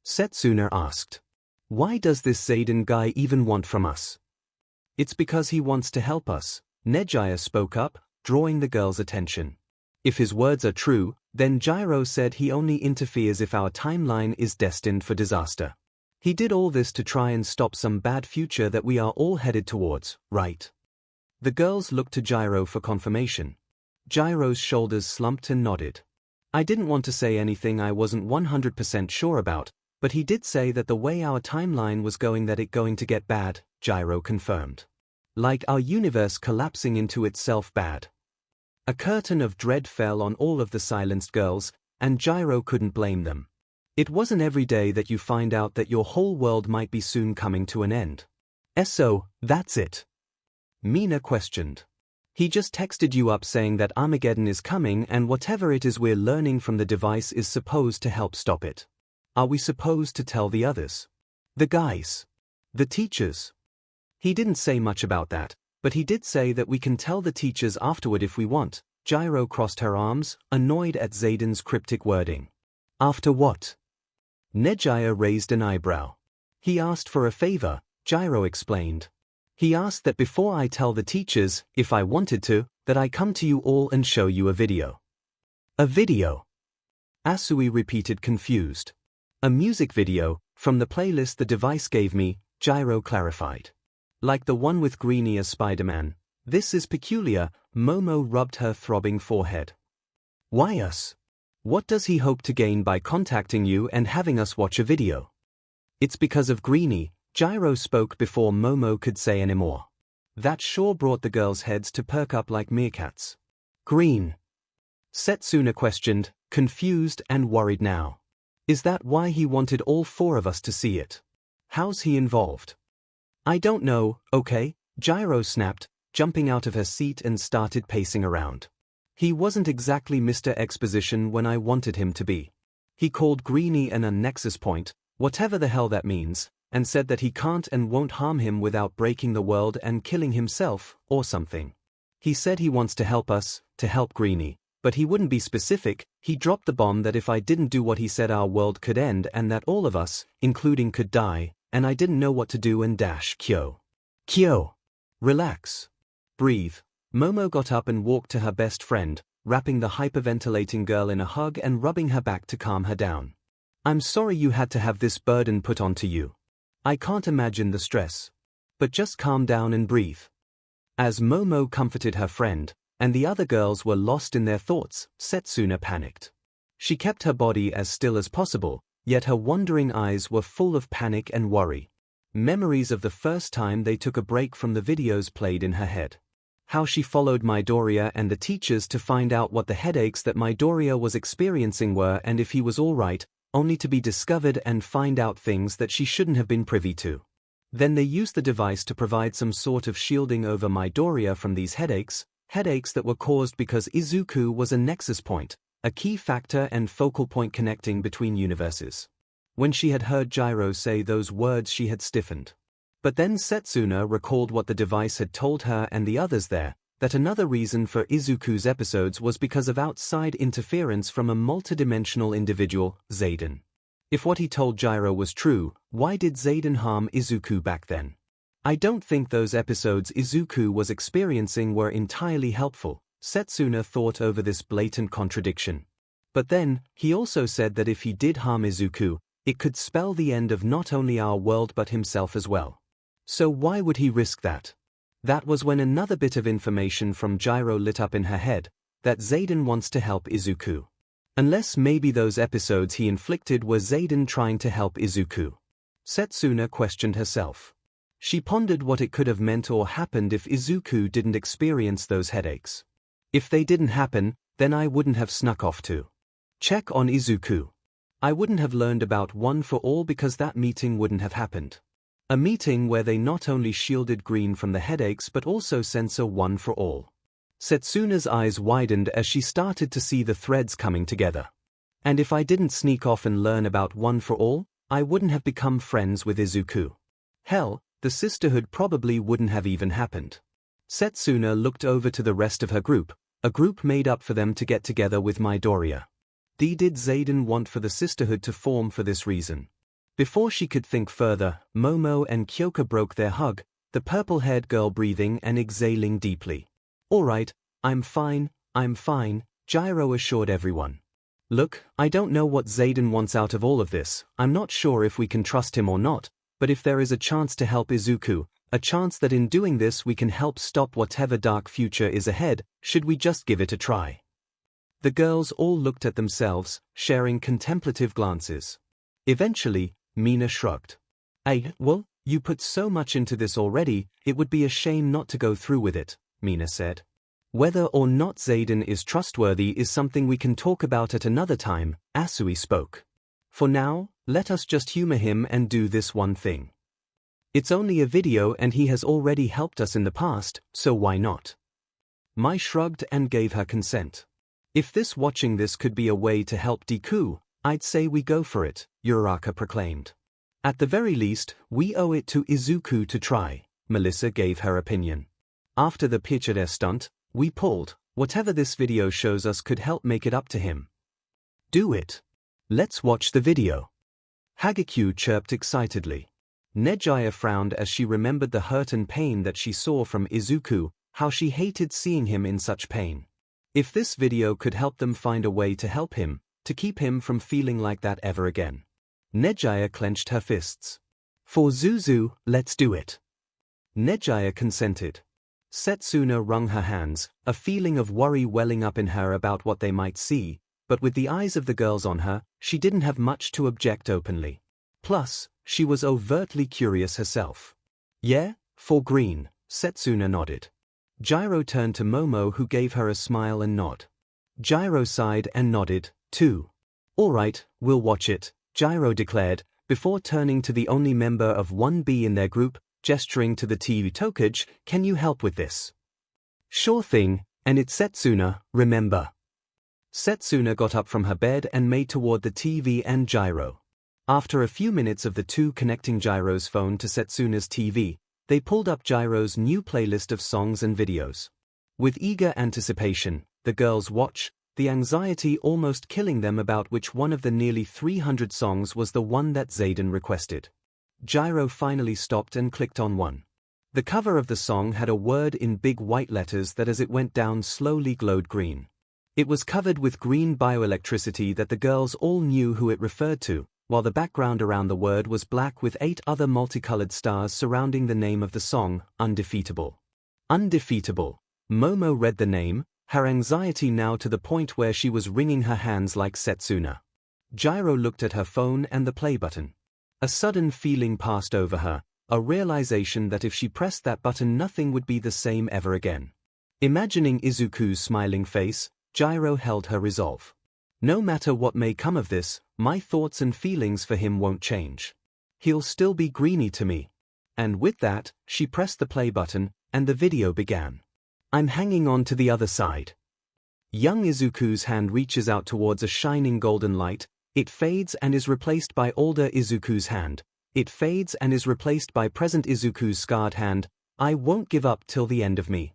Setsuna asked. "Why does this Zayden guy even want from us?" "It's because he wants to help us," Nejaya spoke up, drawing the girls' attention. "If his words are true, then Gyro said he only interferes if our timeline is destined for disaster. He did all this to try and stop some bad future that we are all headed towards, right?" The girls looked to Gyro for confirmation. Gyro's shoulders slumped and nodded. "I didn't want to say anything I wasn't 100% sure about, but he did say that the way our timeline was going that it going to get bad," Gyro confirmed. "Like our universe collapsing into itself bad." A curtain of dread fell on all of the silenced girls, and Gyro couldn't blame them. It wasn't every day that you find out that your whole world might be soon coming to an end. "So, that's it?" Mina questioned. "He just texted you up saying that Armageddon is coming and whatever it is we're learning from the device is supposed to help stop it. Are we supposed to tell the others? The guys? The teachers?" "He didn't say much about that, but he did say that we can tell the teachers afterward if we want." Gyro crossed her arms, annoyed at Zayden's cryptic wording. "After what?" Nejaya raised an eyebrow. "He asked for a favor," Gyro explained. "He asked that before I tell the teachers, if I wanted to, that I come to you all and show you a video." "A video?" Asui repeated confused. "A music video, from the playlist the device gave me," Gyro clarified. "Like the one with Greenie as Spider-Man. This is peculiar," Momo rubbed her throbbing forehead. "Why us? What does he hope to gain by contacting you and having us watch a video?" "It's because of Greenie," Gyro spoke before Momo could say any more. That sure brought the girls' heads to perk up like meerkats. Green? Setsuna questioned, confused and worried now. Is that why he wanted all four of us to see it? How's he involved? I don't know, okay, Gyro snapped, jumping out of her seat and started pacing around. He wasn't exactly Mr. Exposition when I wanted him to be. He called Greenie an unnexus point, whatever the hell that means, and said that he can't and won't harm him without breaking the world and killing himself, or something. He said he wants to help us, to help Greenie, but he wouldn't be specific. He dropped the bomb that if I didn't do what he said our world could end and that all of us, including could die, and I didn't know what to do and dash Kyo. Relax. Breathe. Momo got up and walked to her best friend, wrapping the hyperventilating girl in a hug and rubbing her back to calm her down. I'm sorry you had to have this burden put onto you. I can't imagine the stress. But just calm down and breathe. As Momo comforted her friend, and the other girls were lost in their thoughts, Setsuna panicked. She kept her body as still as possible, yet her wandering eyes were full of panic and worry. Memories of the first time they took a break from the videos played in her head. How she followed Midoriya and the teachers to find out what the headaches that Midoriya was experiencing were and if he was alright, only to be discovered and find out things that she shouldn't have been privy to. Then they used the device to provide some sort of shielding over Midoriya from these headaches that were caused because Izuku was a nexus point, a key factor and focal point connecting between universes. When she had heard Gyro say those words she had stiffened. But then Setsuna recalled what the device had told her and the others there, that another reason for Izuku's episodes was because of outside interference from a multidimensional individual, Zayden. If what he told Gyro was true, why did Zayden harm Izuku back then? I don't think those episodes Izuku was experiencing were entirely helpful, Setsuna thought over this blatant contradiction. But then, he also said that if he did harm Izuku, it could spell the end of not only our world but himself as well. So why would he risk that? That was when another bit of information from Gyro lit up in her head, that Zayden wants to help Izuku. Unless maybe those episodes he inflicted were Zayden trying to help Izuku. Setsuna questioned herself. She pondered what it could have meant or happened if Izuku didn't experience those headaches. If they didn't happen, then I wouldn't have snuck off to check on Izuku. I wouldn't have learned about One for All because that meeting wouldn't have happened. A meeting where they not only shielded Green from the headaches but also censor One for All. Setsuna's eyes widened as she started to see the threads coming together. And if I didn't sneak off and learn about One for All, I wouldn't have become friends with Izuku. Hell, the sisterhood probably wouldn't have even happened. Setsuna looked over to the rest of her group, a group made up for them to get together with Midoriya. Did Zayden want for the sisterhood to form for this reason? Before she could think further, Momo and Kyoka broke their hug, the purple-haired girl breathing and exhaling deeply. Alright, I'm fine, Gyro assured everyone. Look, I don't know what Zayden wants out of all of this, I'm not sure if we can trust him or not, but if there is a chance to help Izuku, a chance that in doing this we can help stop whatever dark future is ahead, should we just give it a try? The girls all looked at themselves, sharing contemplative glances. Eventually, Mina shrugged. Well, you put so much into this already, it would be a shame not to go through with it, Mina said. Whether or not Zayden is trustworthy is something we can talk about at another time, Asui spoke. For now, let us just humor him and do this one thing. It's only a video and he has already helped us in the past, so why not? Mai shrugged and gave her consent. If watching this could be a way to help Deku, I'd say we go for it, Uraraka proclaimed. At the very least, we owe it to Izuku to try, Melissa gave her opinion. After the Pichire stunt, we pulled, whatever this video shows us could help make it up to him. Do it. Let's watch the video. Hagekyu chirped excitedly. Nejaya frowned as she remembered the hurt and pain that she saw from Izuku, how she hated seeing him in such pain. If this video could help them find a way to help him, to keep him from feeling like that ever again. Nejaya clenched her fists. For Zuzu, let's do it. Nejaya consented. Setsuna wrung her hands, a feeling of worry welling up in her about what they might see, but with the eyes of the girls on her, she didn't have much to object openly. Plus, she was overtly curious herself. Yeah, for green, Setsuna nodded. Gyro turned to Momo, who gave her a smile and nod. Gyro sighed and nodded, too. Alright, we'll watch it, Gyro declared, before turning to the only member of 1B in their group, gesturing to the TV 𝐒𝐭𝐴𝐽, can you help with this? Sure thing, and it's Setsuna, remember. Setsuna got up from her bed and made toward the TV and Gyro. After a few minutes of the two connecting Gyro's phone to Setsuna's TV, they pulled up Gyro's new playlist of songs and videos. With eager anticipation, the girls watched, the anxiety almost killing them about which one of the nearly 300 songs was the one that Zayden requested. Gyro finally stopped and clicked on one. The cover of the song had a word in big white letters that as it went down slowly glowed green. It was covered with green bioelectricity that the girls all knew who it referred to, while the background around the word was black with 8 other multicolored stars surrounding the name of the song, Undefeatable. Undefeatable. Momo read the name, her anxiety now to the point where she was wringing her hands like Setsuna. Gyro looked at her phone and the play button. A sudden feeling passed over her, a realization that if she pressed that button nothing would be the same ever again. Imagining Izuku's smiling face, Gyro held her resolve. No matter what may come of this, my thoughts and feelings for him won't change. He'll still be greeny to me. And with that, she pressed the play button, and the video began. I'm hanging on to the other side. Young Izuku's hand reaches out towards a shining golden light, it fades and is replaced by older Izuku's hand. It fades and is replaced by present Izuku's scarred hand. I won't give up till the end of me.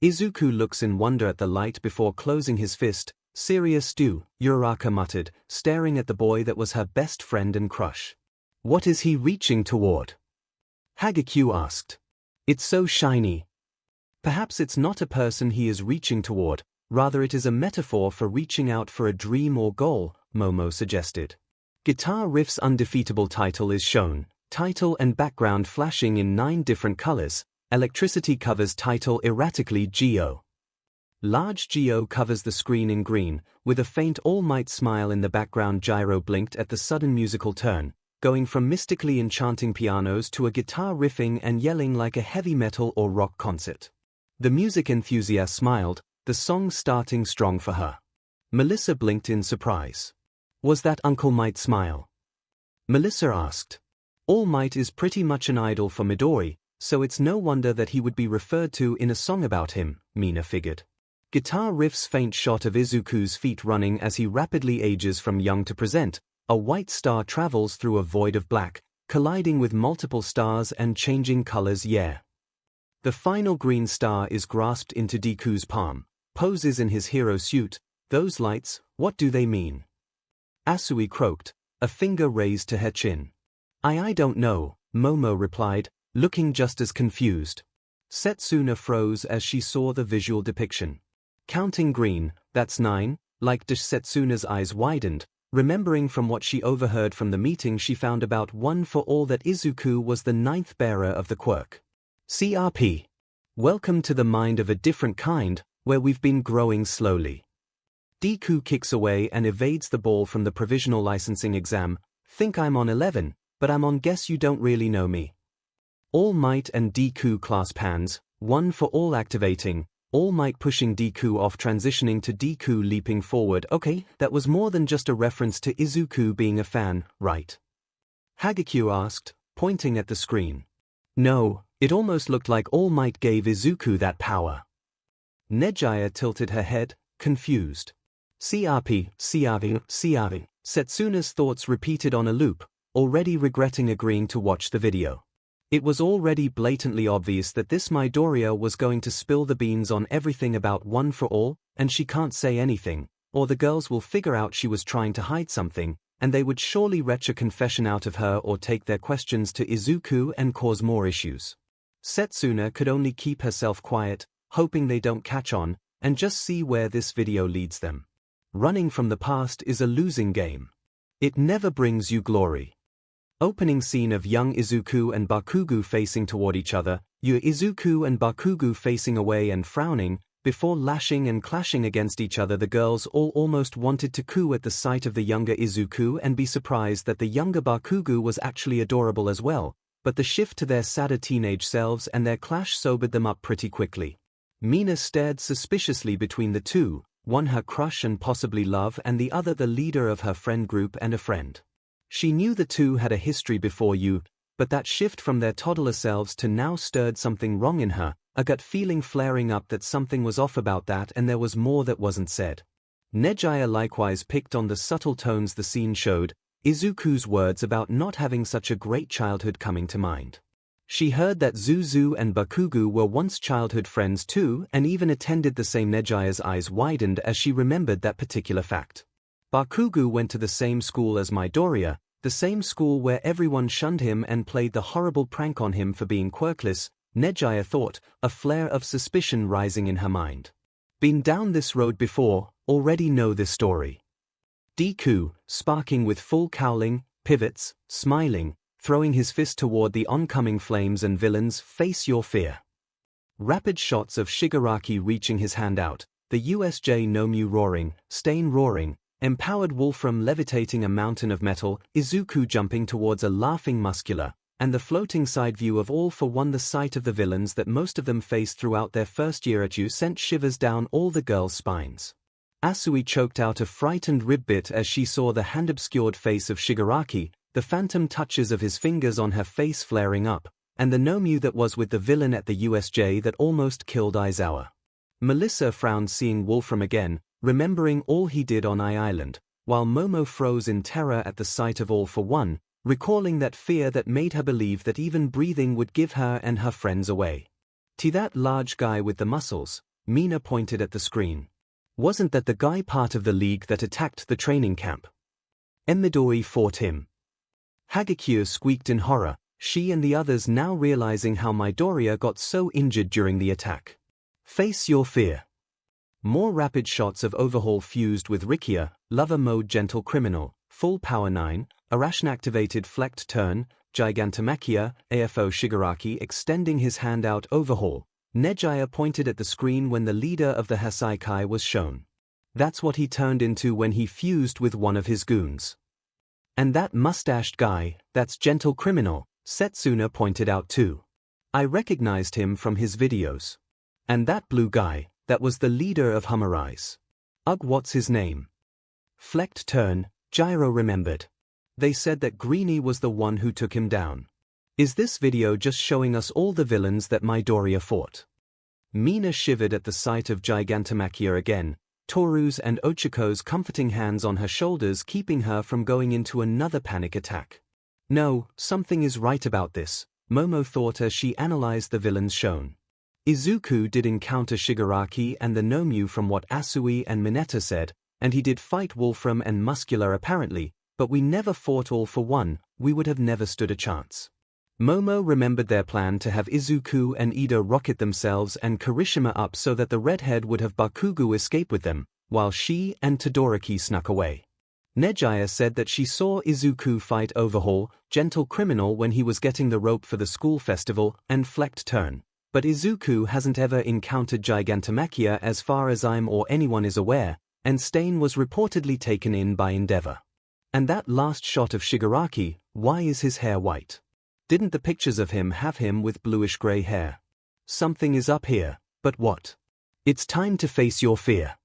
Izuku looks in wonder at the light before closing his fist. Serious do, Uraraka muttered, staring at the boy that was her best friend and crush. What is he reaching toward? Hagekyu asked. It's so shiny. Perhaps it's not a person he is reaching toward, rather it is a metaphor for reaching out for a dream or goal, Momo suggested. Guitar Riff's undefeatable title is shown, title and background flashing in 9 different colors, electricity covers title erratically 𝐔𝐬. Large 𝐔𝐬 covers the screen in green, with a faint All Might smile in the background. Gyro blinked at the sudden musical turn, going from mystically enchanting pianos to a guitar riffing and yelling like a heavy metal or rock concert. The music enthusiast smiled, the song starting strong for her. Melissa blinked in surprise. Was that Uncle Might's smile? Melissa asked. All Might is pretty much an idol for Midori, so it's no wonder that he would be referred to in a song about him, Mina figured. Guitar Riff's faint shot of Izuku's feet running as he rapidly ages from young to present, a white star travels through a void of black, colliding with multiple stars and changing colors. Yeah. The final green star is grasped into Deku's palm, poses in his hero suit. Those lights, what do they mean? Asui croaked, a finger raised to her chin. I don't know, Momo replied, looking just as confused. Setsuna froze as she saw the visual depiction. Counting green, that's 9, like Setsuna's eyes widened, remembering from what she overheard from the meeting she found about one for all that Izuku was the 9th bearer of the quirk. CRP. Welcome to the mind of a different kind, where we've been growing slowly. Deku kicks away and evades the ball from the provisional licensing exam. Think I'm on 11, but I'm on guess you don't really know me. All Might and Deku clasp hands, one for all activating, All Might pushing Deku off, transitioning to Deku leaping forward. Okay, that was more than just a reference to Izuku being a fan, right? Hagekyu asked, pointing at the screen. No, it almost looked like All Might gave Izuku that power. Nejaya tilted her head, confused. CRP. Setsuna's thoughts repeated on a loop, already regretting agreeing to watch the video. It was already blatantly obvious that this Midoriya was going to spill the beans on everything about One for All, and she can't say anything, or the girls will figure out she was trying to hide something, and they would surely retch a confession out of her or take their questions to Izuku and cause more issues. Setsuna could only keep herself quiet, hoping they don't catch on, and just see where this video leads them. Running from the past is a losing game. It never brings you glory. Opening scene of young Izuku and Bakugo facing toward each other, Izuku and Bakugo facing away and frowning, Before lashing and clashing against each other, the girls all almost wanted to coo at the sight of the younger Izuku and be surprised that the younger Bakugo was actually adorable as well, but the shift to their sadder teenage selves and their clash sobered them up pretty quickly. Mina stared suspiciously between the two, one her crush and possibly love and the other the leader of her friend group and a friend. She knew the two had a history before you, but that shift from their toddler selves to now stirred something wrong in her, a gut feeling flaring up that something was off about that and there was more that wasn't said. 𝐒𝐻𝐈 likewise picked on the subtle tones the scene showed, Izuku's words about not having such a great childhood coming to mind. She heard that Zuzu and Bakugo were once childhood friends too and even attended the same. 𝐒𝐻𝐈's eyes widened as she remembered that particular fact. Bakugo went to the same school as Midoriya, the same school where everyone shunned him and played the horrible prank on him for being quirkless, 𝐒𝐻𝐈 thought, a flare of suspicion rising in her mind. Been down this road before, already know this story. Deku, sparking with full cowling, pivots, smiling, throwing his fist toward the oncoming flames and villains. Face your fear. Rapid shots of Shigaraki reaching his hand out, the USJ Nomu roaring, Stain roaring, empowered Wolfram levitating a mountain of metal, Izuku jumping towards a laughing muscular, and the floating side view of All for One. The sight of the villains that most of them faced throughout their first year at U sent shivers down all the girls' spines. Asui choked out a frightened ribbit as she saw the hand-obscured face of Shigaraki, the phantom touches of his fingers on her face flaring up, and the Nomu that was with the villain at the USJ that almost killed Aizawa. Melissa frowned seeing Wolfram again, remembering all he did on Island, while Momo froze in terror at the sight of All for One, recalling that fear that made her believe that even breathing would give her and her friends away. To that large guy with the muscles, Mina pointed at the screen. Wasn't that the guy part of the league that attacked the training camp? Midori fought him. Hagakure squeaked in horror, she and the others now realizing how Midoriya got so injured during the attack. Face your fear. More rapid shots of Overhaul fused with Rikia, Lover Mode Gentle Criminal, Full Power 9, Arashn-activated Flecked Turn, Gigantomachia, AFO Shigaraki extending his hand out. Overhaul. 𝐒𝐻𝐈 pointed at the screen when the leader of the Hasaikai was shown. That's what he turned into when he fused with one of his goons. And that mustached guy, that's Gentle Criminal, Setsuna pointed out too. I recognized him from his videos. And that blue guy, that was the leader of Humorize. Ugh, what's his name? Flecked Turn, Gyro remembered. They said that Greenie was the one who took him down. Is this video just showing us all the villains that Midoriya fought? Mina shivered at the sight of Gigantomachia again, Toru's and Ochiko's comforting hands on her shoulders keeping her from going into another panic attack. No, something is right about this, Momo thought as she analyzed the villains shown. Izuku did encounter Shigaraki and the Nomu from what Asui and Mineta said, and he did fight Wolfram and Muscular apparently, but we never fought All for One, we would have never stood a chance. Momo remembered their plan to have Izuku and Ida rocket themselves and Kirishima up so that the redhead would have Bakugo escape with them, while she and Todoroki snuck away. 𝐒𝐻𝐈 said that she saw Izuku fight Overhaul, Gentle Criminal when he was getting the rope for the school festival, and Flecked Turn, but Izuku hasn't ever encountered Gigantomachia as far as I'm or anyone is aware, and Stain was reportedly taken in by Endeavor. And that last shot of Shigaraki, why is his hair white? Didn't the pictures of him have him with bluish-gray hair? Something is up here, but what? It's time to face your fear.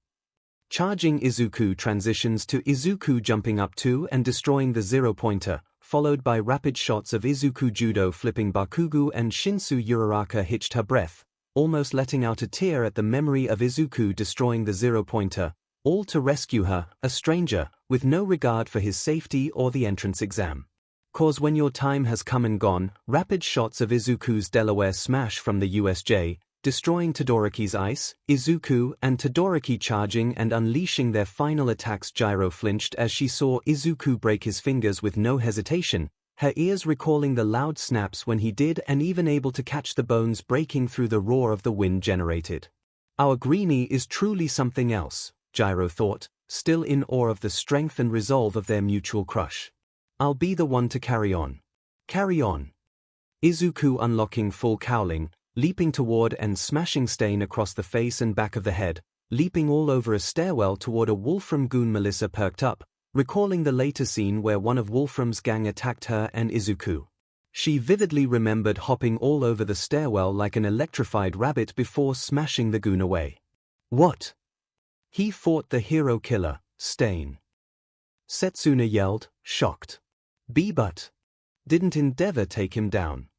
Charging Izuku transitions to Izuku jumping up to and destroying the zero-pointer, followed by rapid shots of Izuku judo flipping Bakugo and Shinsu Uraraka hitched her breath, almost letting out a tear at the memory of Izuku destroying the zero-pointer, all to rescue her, a stranger, with no regard for his safety or the entrance exam. Cause when your time has come and gone, rapid shots of Izuku's Delaware smash from the USJ, destroying Todoroki's ice, Izuku and Todoroki charging and unleashing their final attacks. Gyro flinched as she saw Izuku break his fingers with no hesitation, her ears recalling the loud snaps when he did and even able to catch the bones breaking through the roar of the wind generated. Our Greenie is truly something else, Gyro thought, still in awe of the strength and resolve of their mutual crush. I'll be the one to carry on. Carry on. Izuku unlocking full cowling, leaping toward and smashing Stain across the face and back of the head, leaping all over a stairwell toward a Wolfram goon. Melissa perked up, recalling the later scene where one of Wolfram's gang attacked her and Izuku. She vividly remembered hopping all over the stairwell like an electrified rabbit before smashing the goon away. What? He fought the hero killer, Stain. Setsuna yelled, shocked. But didn't Endeavor take him down?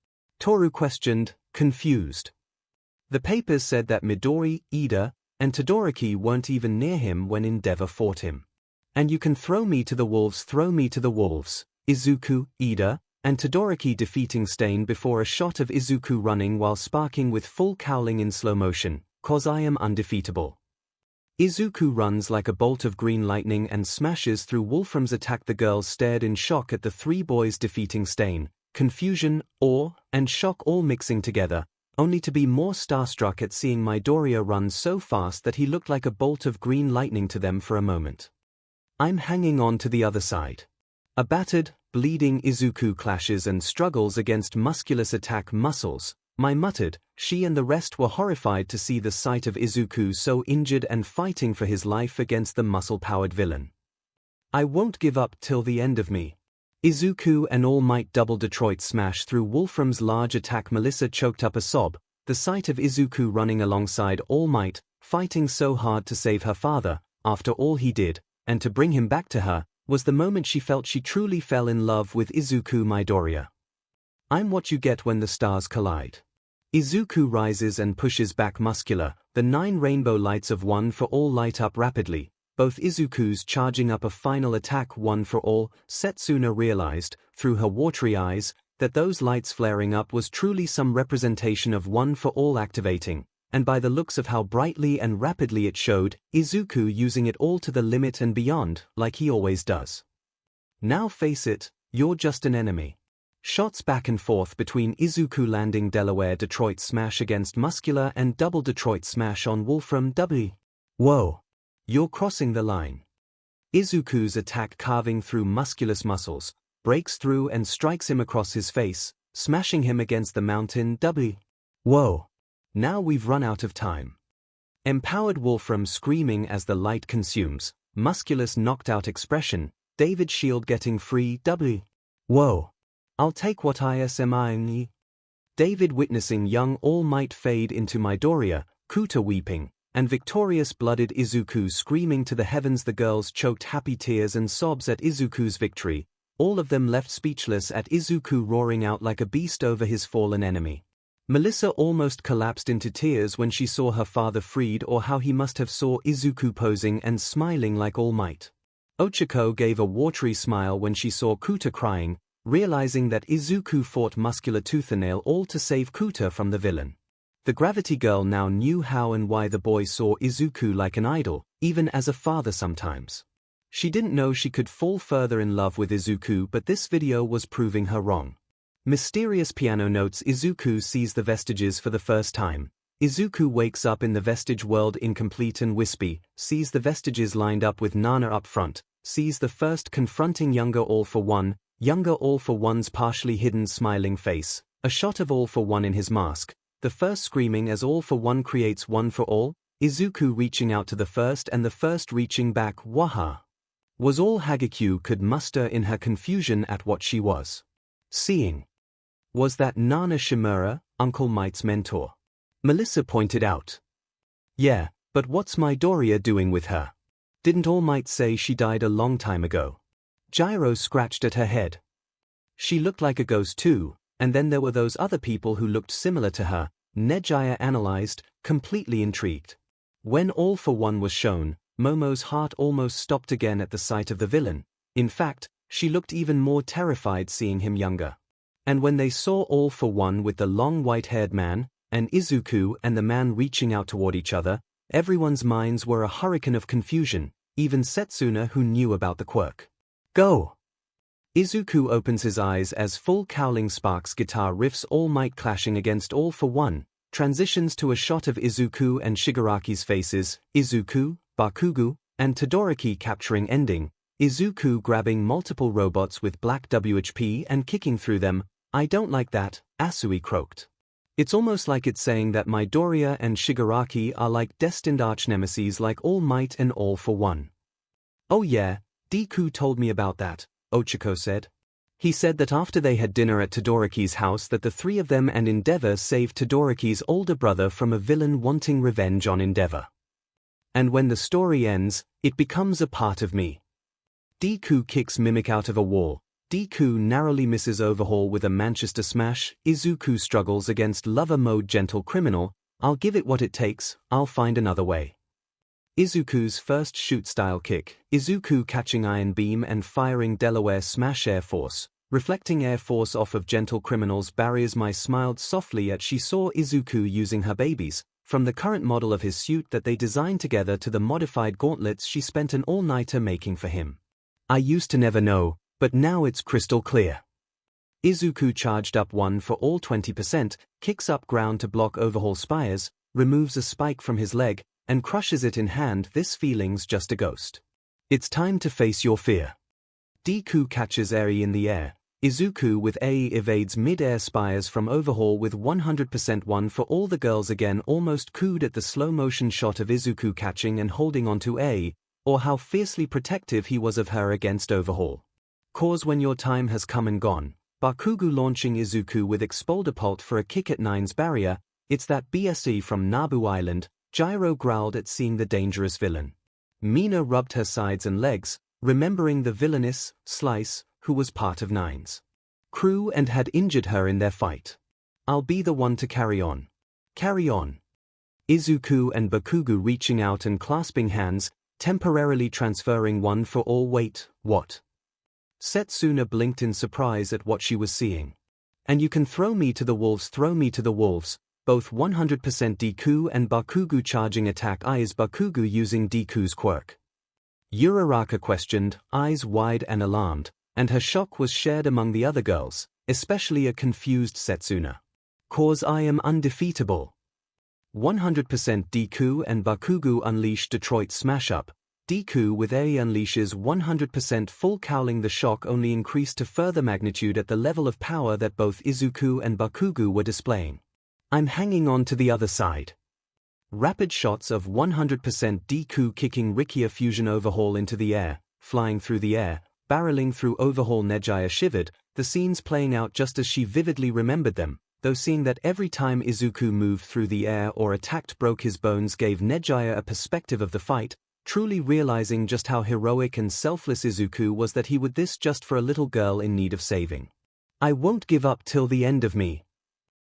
Toru questioned, confused. The papers said that Midori, Ida, and Todoroki weren't even near him when Endeavor fought him. And you can throw me to the wolves, throw me to the wolves. Izuku, Ida, and Todoroki defeating Stain before a shot of Izuku running while sparking with full cowling in slow motion, "'Cause I am undefeatable." Izuku runs like a bolt of green lightning and smashes through Wolfram's attack. The girls stared in shock at the three boys defeating Stain, confusion, awe, and shock all mixing together, only to be more starstruck at seeing Midoriya run so fast that he looked like a bolt of green lightning to them for a moment. I'm hanging on to the other side. A battered, bleeding Izuku clashes and struggles against Musculus attack muscles. My muttered. She and the rest were horrified to see the sight of Izuku so injured and fighting for his life against the muscle-powered villain. I won't give up till the end of me. Izuku and All Might double Detroit smash through Wolfram's large attack. Melissa choked up a sob. The sight of Izuku running alongside All Might, fighting so hard to save her father, after all he did, and to bring him back to her, was the moment she felt she truly fell in love with Izuku. Midoriya. I'm what you get when the stars collide. Izuku rises and pushes back Muscular. The 9 rainbow lights of One for All light up rapidly, both Izuku's charging up a final attack. One for All. Setsuna realized, through her watery eyes, that those lights flaring up was truly some representation of One for All activating, and by the looks of how brightly and rapidly it showed, Izuku using it all to the limit and beyond, like he always does. Now face it, you're just an enemy. Shots back and forth between Izuku landing Delaware Detroit smash against Muscular and double Detroit smash on Wolfram. Whoa. You're crossing the line. Izuku's attack carving through Musculus muscles, breaks through and strikes him across his face, smashing him against the mountain. Whoa. Now we've run out of time. Empowered Wolfram screaming as the light consumes, Musculus knocked out expression, David's shield getting free. Whoa. I'll take what 𝐼𝐴𝐴𝐴𝐴𝐴. David witnessing young All Might fade into Midoriya, Kuta weeping, and victorious blooded Izuku screaming to the heavens. The girls choked happy tears and sobs at Izuku's victory, all of them left speechless at Izuku roaring out like a beast over his fallen enemy. Melissa almost collapsed into tears when she saw her father freed, or how he must have saw Izuku posing and smiling like All Might. Ochako gave a watery smile when she saw Kuta crying, realizing that Izuku fought Muscular tooth and nail all to save Kuta from the villain. The Gravity Girl now knew how and why the boy saw Izuku like an idol, even as a father sometimes. She didn't know she could fall further in love with Izuku, but this video was proving her wrong. Mysterious piano notes. Izuku sees the vestiges for the first time. Izuku wakes up in the vestige world incomplete and wispy, sees the vestiges lined up with Nana up front, sees the first confronting younger All for One, younger All for One's partially hidden smiling face, a shot of All for One in his mask, the first screaming as All for One creates One for All, Izuku reaching out to the first and the first reaching back. Waha. Was all 𝐒𝐻𝐵 could muster in her confusion at what she was seeing. Was that Nana Shimura, Uncle Might's mentor? Melissa pointed out. Yeah, but what's Midoriya doing with her? Didn't All Might say she died a long time ago? Gyro scratched at her head. She looked like a ghost too, and then there were those other people who looked similar to her, Nejaya analyzed, completely intrigued. When All for One was shown, Momo's heart almost stopped again at the sight of the villain. In fact, she looked even more terrified seeing him younger. And when they saw All for One with the long white-haired man, and Izuku and the man reaching out toward each other, everyone's minds were a hurricane of confusion, even Setsuna, who knew about the quirk. Go! Izuku opens his eyes as full cowling sparks guitar riffs All Might clashing against All for One, transitions to a shot of Izuku and Shigaraki's faces, Izuku, Bakugo, and Todoroki capturing ending, Izuku grabbing multiple robots with black WHP and kicking through them. I don't like that, Asui croaked. It's almost like it's saying that Midoriya and Shigaraki are like destined arch-nemeses, like All Might and All for One. Oh yeah, Deku told me about that, 𝐒𝐭𝐚𝐲 said. He said that after they had dinner at Todoroki's house that the three of them and Endeavor saved Todoroki's older brother from a villain wanting revenge on Endeavor. And when the story ends, it becomes a part of me. Deku kicks Mimic out of a wall. Deku narrowly misses Overhaul with a Manchester Smash. Izuku struggles against Lover Mode Gentle Criminal. I'll give it what it takes, I'll find another way. Izuku's first shoot-style kick. Izuku catching Iron Beam and firing Delaware Smash Air Force. Reflecting Air Force off of Gentle Criminal's barriers. Mai smiled softly as she saw Izuku using her babies, from the current model of his suit that they designed together to the modified gauntlets she spent an all-nighter making for him. I used to never know, but now it's crystal clear. Izuku charged up one for all 20%, kicks up ground to block Overhaul Spires, removes a spike from his leg, and crushes it in hand. This feeling's just a ghost. It's time to face your fear. Deku catches Eri in the air. Izuku with A evades mid-air spires from Overhaul with 100% one for all. The girls again almost cooed at the slow-motion shot of Izuku catching and holding onto A, or how fiercely protective he was of her against Overhaul. Cause when your time has come and gone. Bakugo launching Izuku with Expulderpult for a kick at Nine's barrier. It's that BSE from Nabu Island. Gyro growled at seeing the dangerous villain. Mina rubbed her sides and legs, remembering the villainess, Slice, who was part of Nine's crew and had injured her in their fight. I'll be the one to carry on. Carry on. Izuku and Bakugo reaching out and clasping hands, temporarily transferring one for all. Wait, what? Setsuna blinked in surprise at what she was seeing. And you can throw me to the wolves. Throw me to the wolves. Both 100% Deku and Bakugo charging attack. Eyes Bakugo using Deku's quirk. Uraraka questioned, eyes wide and alarmed, and her shock was shared among the other girls, especially a confused Setsuna. Cause I am undefeatable. 100% Deku and Bakugo unleash Detroit Smash Up. Deku with A unleashes 100% full cowling. The shock only increased to further magnitude at the level of power that both Izuku and Bakugo were displaying. I'm hanging on to the other side. Rapid shots of 100% Deku kicking Rikia fusion Overhaul into the air, flying through the air, barreling through Overhaul. Nejaya shivered, the scenes playing out just as she vividly remembered them, though seeing that every time Izuku moved through the air or attacked broke his bones gave Nejaya a perspective of the fight, truly realizing just how heroic and selfless Izuku was, that he would this just for a little girl in need of saving. I won't give up till the end of me.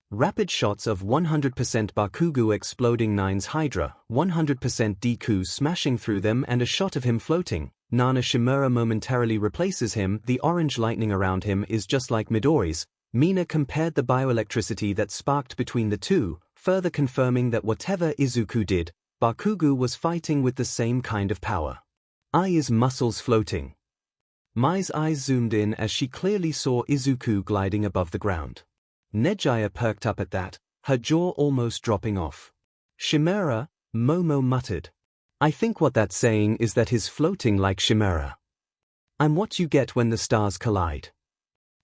Rapid shots of 100% Bakugo exploding Nine's Hydra, 100% Deku smashing through them, and a shot of him floating. Nana Shimura momentarily replaces him. The orange lightning around him is just like Midori's. Mina compared the bioelectricity that sparked between the two, further confirming that whatever Izuku did, Bakugo was fighting with the same kind of power. Ai's muscles floating. Mai's eyes zoomed in as she clearly saw Izuku gliding above the ground. Nejaya perked up at that, her jaw almost dropping off. Shimura, Momo muttered. I think what that's saying is that he's floating like Shimura. I'm what you get when the stars collide.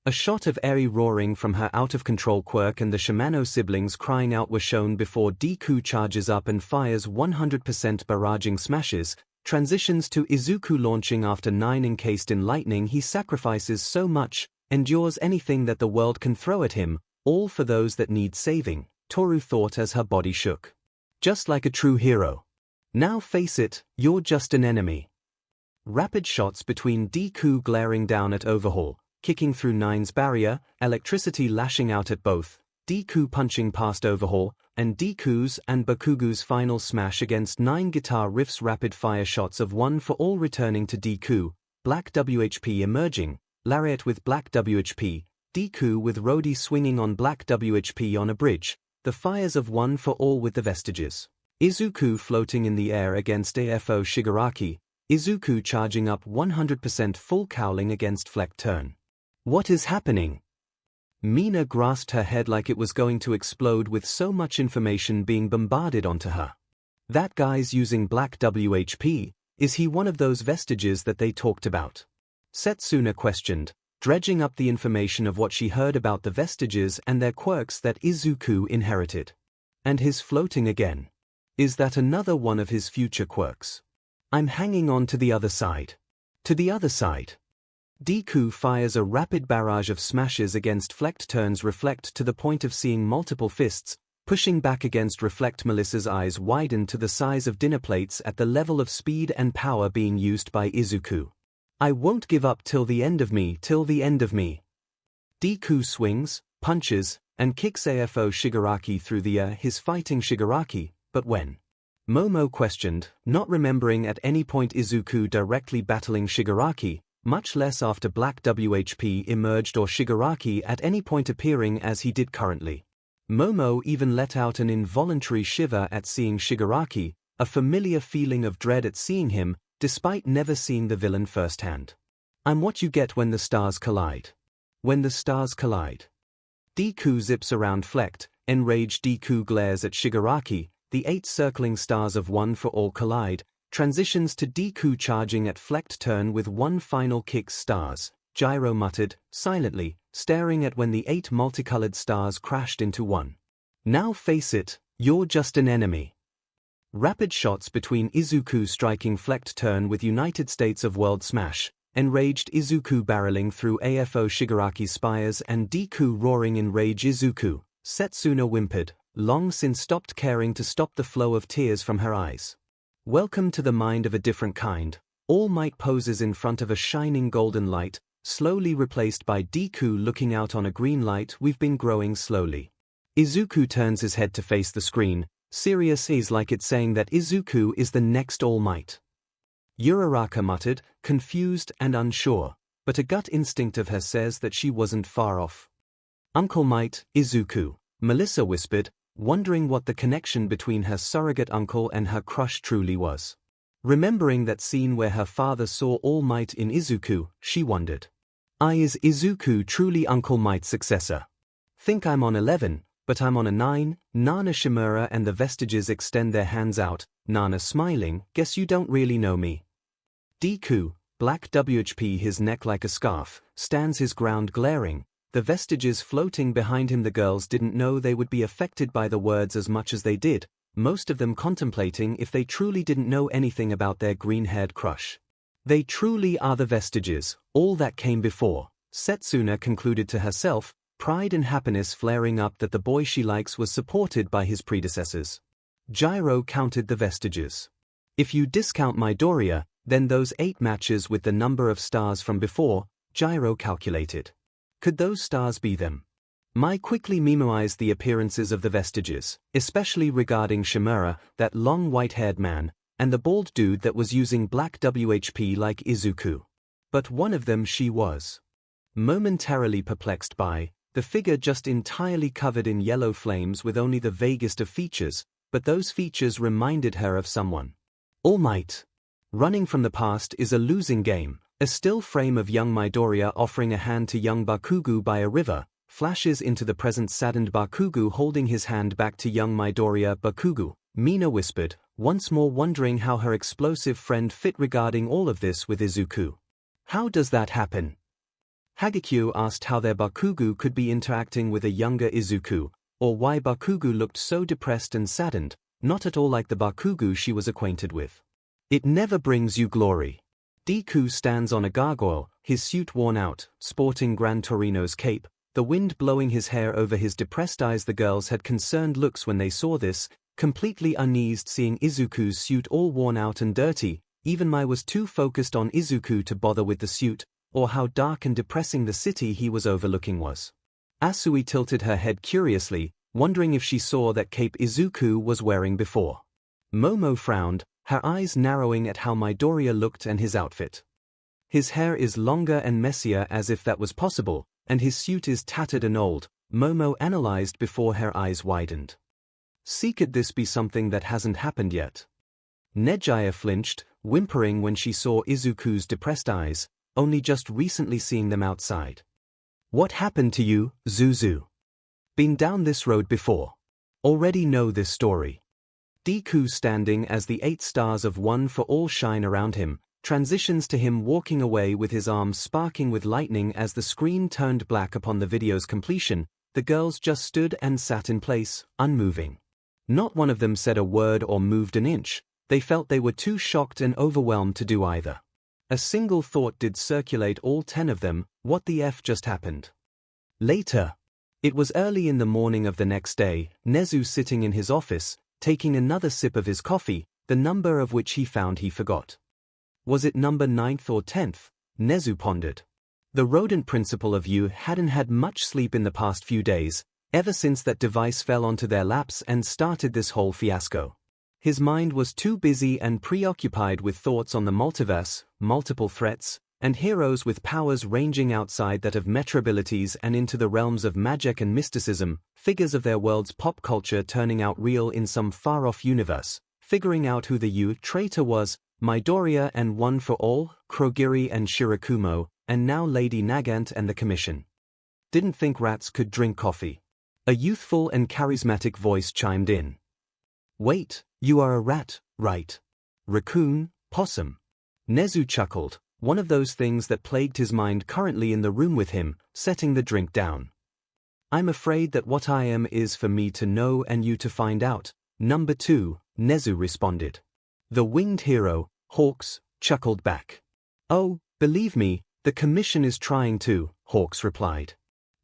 A shot of Eri roaring from her out-of-control quirk and the Shimano siblings crying out were shown before Deku charges up and fires 100% barraging smashes, transitions to Izuku launching after Nine encased in lightning. He sacrifices so much, endures anything that the world can throw at him, all for those that need saving, Toru thought as her body shook. Just like a true hero. Now face it, you're just an enemy. Rapid shots between Deku glaring down at Overhaul, kicking through Nine's barrier, electricity lashing out at both, Deku punching past Overhaul, and Deku's and Bakugo's final smash against Nine. Guitar riffs, rapid fire shots of one for all returning to Deku, black WHP emerging, lariat with black WHP, Deku with Rhodey swinging on black WHP on a bridge, the fires of one for all with the vestiges. Izuku floating in the air against AFO Shigaraki, Izuku charging up 100% full cowling against Fleck Turn. What is happening? Mina grasped her head like it was going to explode with so much information being bombarded onto her. That guy's using black WHP, is he one of those vestiges that they talked about? Setsuna questioned, dredging up the information of what she heard about the vestiges and their quirks that Izuku inherited. And his floating again. Is that another one of his future quirks? I'm hanging on to the other side. To the other side. Deku fires a rapid barrage of smashes against Reflect turns Reflect to the point of seeing multiple fists, pushing back against Reflect. Melissa's eyes widen to the size of dinner plates at the level of speed and power being used by Izuku. I won't give up till the end of me, till the end of me. Deku swings, punches, and kicks AFO Shigaraki through the air. His fighting Shigaraki, but when? Momo questioned, not remembering at any point Izuku directly battling Shigaraki, much less after Black WHP emerged or Shigaraki at any point appearing as he did currently. Momo even let out an involuntary shiver at seeing Shigaraki, a familiar feeling of dread at seeing him, despite never seeing the villain firsthand. I'm what you get when the stars collide. When the stars collide. Deku zips around Reflect, enraged Deku glares at Shigaraki, the 8 circling stars of One for All collide, transitions to Deku charging at Reflect turn with one final kick. Stars, Gyro muttered, silently, staring at when the 8 multicolored stars crashed into one. Now face it, you're just an enemy. Rapid shots between Izuku striking Reflect turn with United States of World Smash, enraged Izuku barreling through AFO Shigaraki's spires and Deku roaring in rage. Izuku, Setsuna whimpered, long since stopped caring to stop the flow of tears from her eyes. Welcome to the mind of a different kind. All Might poses in front of a shining golden light, slowly replaced by Deku looking out on a green light. We've been growing slowly. Izuku turns his head to face the screen, serious is like it's saying that Izuku is the next All Might. Uraraka muttered, confused and unsure, but a gut instinct of her says that she wasn't far off. Uncle Might, Izuku, Melissa whispered, wondering what the connection between her surrogate uncle and her crush truly was. Remembering that scene where her father saw All Might in Izuku, she wondered. Is Izuku truly Uncle Might's successor? Think I'm on 11, but I'm on a 9, Nana Shimura and the vestiges extend their hands out, Nana smiling, guess you don't really know me. Deku, Black WHP his neck like a scarf, stands his ground glaring, the vestiges floating behind him. The girls didn't know they would be affected by the words as much as they did, most of them contemplating if they truly didn't know anything about their green-haired crush. They truly are the vestiges, all that came before, Setsuna concluded to herself, pride and happiness flaring up that the boy she likes was supported by his predecessors. Gyro counted the vestiges. If you discount Midoriya, then those 8 matches with the number of stars from before, Gyro calculated. Could those stars be them? Mai quickly memoized the appearances of the vestiges, especially regarding Shimura, that long white-haired man, and the bald dude that was using Black WHP like Izuku. But one of them she was momentarily perplexed by, the figure just entirely covered in yellow flames with only the vaguest of features, but those features reminded her of someone. All Might. Running from the past is a losing game. A still frame of young Midoriya offering a hand to young Bakugo by a river, flashes into the present saddened Bakugo holding his hand back to young Midoriya. Bakugo, Mina whispered, once more wondering how her explosive friend fit regarding all of this with Izuku. How does that happen? Hagekyo asked how their Bakugo could be interacting with a younger Izuku, or why Bakugo looked so depressed and saddened, not at all like the Bakugo she was acquainted with. It never brings you glory. Deku stands on a gargoyle, his suit worn out, sporting Gran Torino's cape, the wind blowing his hair over his depressed eyes. The girls had concerned looks when they saw this, completely uneased seeing Izuku's suit all worn out and dirty. Even Mai was too focused on Izuku to bother with the suit, or how dark and depressing the city he was overlooking was. Asui tilted her head curiously, wondering if she saw that cape Izuku was wearing before. Momo frowned, her eyes narrowing at how Midoriya looked and his outfit. His hair is longer and messier as if that was possible, and his suit is tattered and old, Momo analyzed before her eyes widened. See, could this be something that hasn't happened yet? Nejiya flinched, whimpering when she saw Izuku's depressed eyes, only just recently seeing them outside. What happened to you, Zuzu? Been down this road before. Already know this story. Deku standing as the 8 stars of One for All shine around him, transitions to him walking away with his arms sparking with lightning. As the screen turned black upon the video's completion, the girls just stood and sat in place, unmoving. Not one of them said a word or moved an inch. They felt they were too shocked and overwhelmed to do either. A single thought did circulate all 10 of them: what the F just happened? Later. It was early in the morning of the next day, 𝐒𝐲 sitting in his office, taking another sip of his coffee, the number of which he found he forgot. Was it number 9th or 10th? 𝐒𝐲 pondered. The rodent principal of 𝐒𝐬 hadn't had much sleep in the past few days, ever since that device fell onto their laps and started this whole fiasco. His mind was too busy and preoccupied with thoughts on the multiverse, multiple threats, and heroes with powers ranging outside that of metro abilities and into the realms of magic and mysticism, figures of their world's pop culture turning out real in some far-off universe, figuring out who the 𝐒𝐬 traitor was, Midoriya and One for All, Kurogiri and Shirakumo, and now Lady Nagant and the Commission. Didn't think rats could drink coffee. A youthful and charismatic voice chimed in. Wait, you are a rat, right? Raccoon, possum. 𝐒𝐲 chuckled, one of those things that plagued his mind currently in the room with him, setting the drink down. I'm afraid that what I am is for me to know and you to find out. Number 2, 𝐒𝐲 responded. The winged hero, Hawks, chuckled back. Oh, believe me, the Commission is trying to, Hawks replied.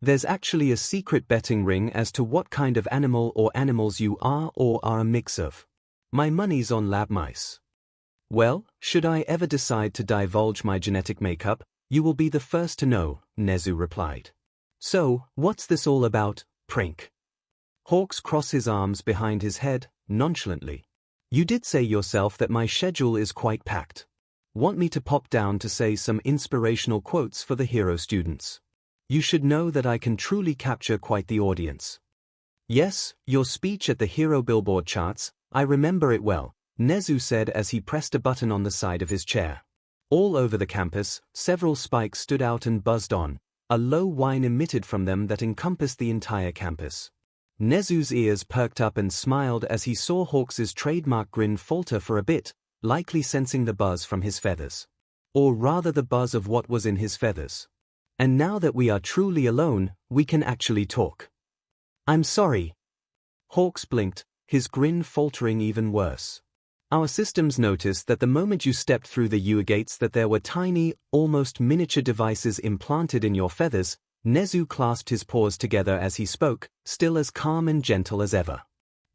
There's actually a secret betting ring as to what kind of animal or animals you are or are a mix of. My money's on lab mice. Well, should I ever decide to divulge my genetic makeup, you will be the first to know, 𝐒𝐲 replied. So, what's this all about, Prink? Hawks crossed his arms behind his head, nonchalantly. You did say yourself that my schedule is quite packed. Want me to pop down to say some inspirational quotes for the hero students? You should know that I can truly capture quite the audience. Yes, your speech at the hero billboard charts, I remember it well, 𝐒𝐲 said as he pressed a button on the side of his chair. All over the campus, several spikes stood out and buzzed on, a low whine emitted from them that encompassed the entire campus. 𝐒𝐲's ears perked up and smiled as he saw Hawks's trademark grin falter for a bit, likely sensing the buzz from his feathers. Or rather the buzz of what was in his feathers. And now that we are truly alone, we can actually talk. I'm sorry. Hawks blinked, his grin faltering even worse. Our systems noticed that the moment you stepped through the 𝐒𝐬 gates that there were tiny, almost miniature devices implanted in your feathers. 𝐒𝐲 clasped his paws together as he spoke, still as calm and gentle as ever.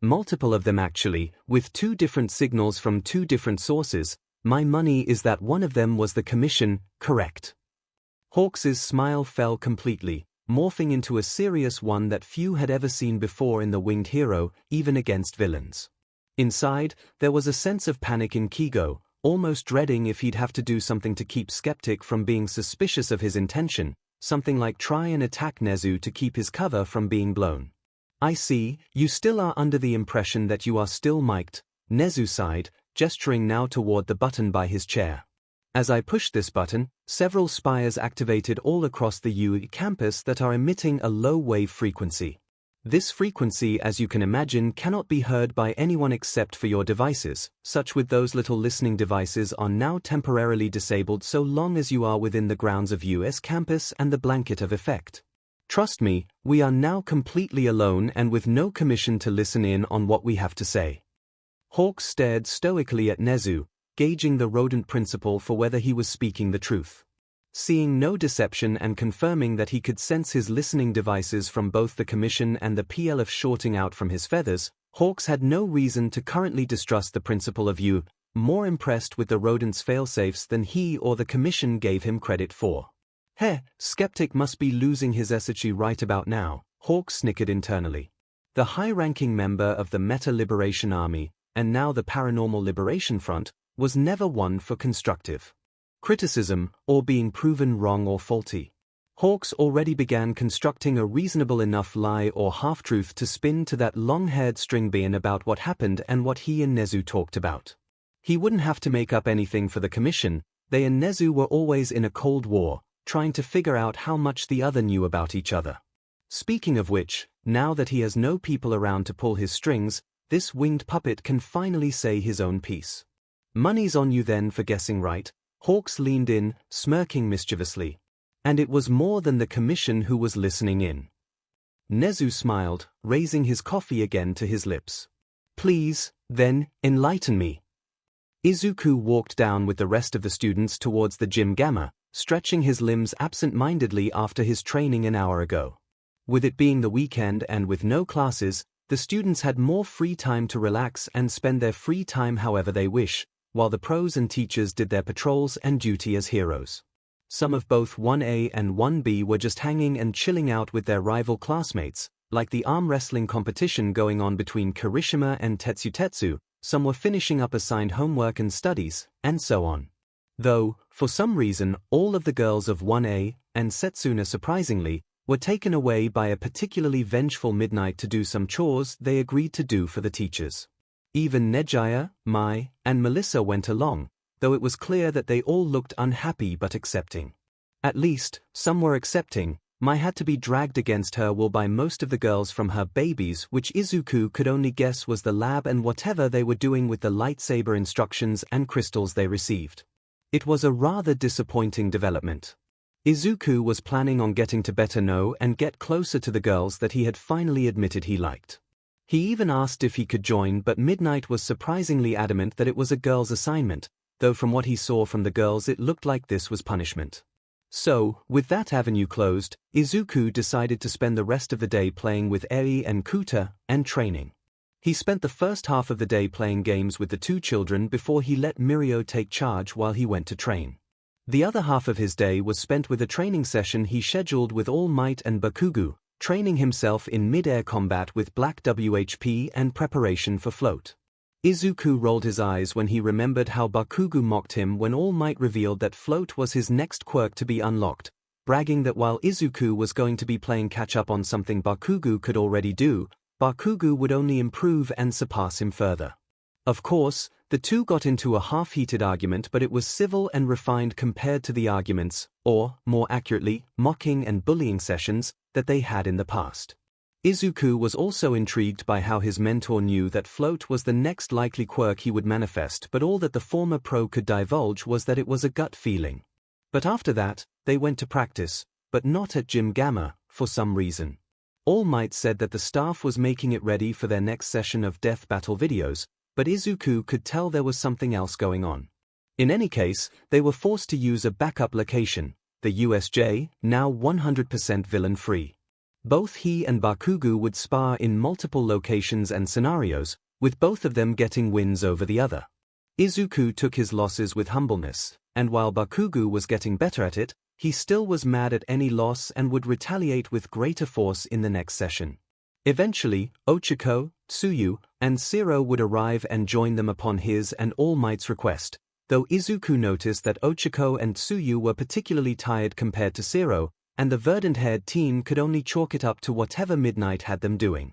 Multiple of them actually, with 2 different signals from 2 different sources. My money is that one of them was the Commission, correct? Hawks's smile fell completely, morphing into a serious one that few had ever seen before in the winged hero, even against villains. Inside, there was a sense of panic in 𝐒𝐲, almost dreading if he'd have to do something to keep Skeptic from being suspicious of his intention, something like try and attack 𝐒𝐲 to keep his cover from being blown. I see, you still are under the impression that you are still mic'd, 𝐒𝐲 sighed, gesturing now toward the button by his chair. As I pushed this button, several spires activated all across the 𝐒𝐬 campus that are emitting a low-wave frequency. This frequency, as you can imagine, cannot be heard by anyone except for your devices. Such with those little listening devices are now temporarily disabled so long as you are within the grounds of 𝐬's campus and the blanket of effect. Trust me, we are now completely alone and with no Commission to listen in on what we have to say. Hawks stared stoically at 𝐒𝐲, gauging the rodent principal for whether he was speaking the truth. Seeing no deception and confirming that he could sense his listening devices from both the Commission and the PLF shorting out from his feathers, Hawks had no reason to currently distrust the principal of 𝐬, more impressed with the rodent's failsafes than he or the Commission gave him credit for. Heh, Skeptic must be losing his 𝐒𝐻 right about now, Hawks snickered internally. The high-ranking member of the Meta Liberation Army, and now the Paranormal Liberation Front, was never one for constructive criticism or being proven wrong or faulty. Hawks already began constructing a reasonable enough lie or half-truth to spin to that long-haired string bean about what happened and what he and 𝐒𝐲 talked about. He wouldn't have to make up anything for the Commission. They and 𝐒𝐲 were always in a cold war, trying to figure out how much the other knew about each other. Speaking of which, now that he has no people around to pull his strings, this winged puppet can finally say his own piece. Money's on you then for guessing right, Hawks leaned in, smirking mischievously. And it was more than the commission who was listening in. Nezu smiled, raising his coffee again to his lips. Please, then, enlighten me. Izuku walked down with the rest of the students towards the gym gamma, stretching his limbs absent-mindedly after his training an hour ago. With it being the weekend and with no classes, the students had more free time to relax and spend their free time however they wish, while the pros and teachers did their patrols and duty as heroes. Some of both 1A and 1B were just hanging and chilling out with their rival classmates, like the arm wrestling competition going on between Kirishima and Tetsu. Some were finishing up assigned homework and studies, and so on. Though, for some reason, all of the girls of 1A, and Setsuna surprisingly, were taken away by a particularly vengeful Midnight to do some chores they agreed to do for the teachers. Even Nejaya, Mai, and Melissa went along, though it was clear that they all looked unhappy but accepting. At least, some were accepting. Mai had to be dragged against her will by most of the girls from her babies, which Izuku could only guess was the lab and whatever they were doing with the lightsaber instructions and crystals they received. It was a rather disappointing development. Izuku was planning on getting to better know and get closer to the girls that he had finally admitted he liked. He even asked if he could join, but Midnight was surprisingly adamant that it was a girl's assignment, though from what he saw from the girls it looked like this was punishment. So, with that avenue closed, Izuku decided to spend the rest of the day playing with Eri and Kuta, and training. He spent the first half of the day playing games with the two children before he let Mirio take charge while he went to train. The other half of his day was spent with a training session he scheduled with All Might and Bakugo, training himself in mid-air combat with Black WHP and preparation for float. Izuku rolled his eyes when he remembered how Bakugo mocked him when All Might revealed that float was his next quirk to be unlocked, bragging that while Izuku was going to be playing catch-up on something Bakugo could already do, Bakugo would only improve and surpass him further. Of course, the two got into a half-heated argument, but it was civil and refined compared to the arguments, or, more accurately, mocking and bullying sessions, that they had in the past. Izuku was also intrigued by how his mentor knew that float was the next likely quirk he would manifest, but all that the former pro could divulge was that it was a gut feeling. But after that, they went to practice, but not at Gym Gamma, for some reason. All Might said that the staff was making it ready for their next session of death battle videos, but Izuku could tell there was something else going on. In any case, they were forced to use a backup location, the USJ, now 100% villain-free. Both he and Bakugo would spar in multiple locations and scenarios, with both of them getting wins over the other. Izuku took his losses with humbleness, and while Bakugo was getting better at it, he still was mad at any loss and would retaliate with greater force in the next session. Eventually, Ochako, Tsuyu, and Zero would arrive and join them upon his and All Might's request, though Izuku noticed that Ochako and Tsuyu were particularly tired compared to Zero, and the verdant-haired team could only chalk it up to whatever Midnight had them doing.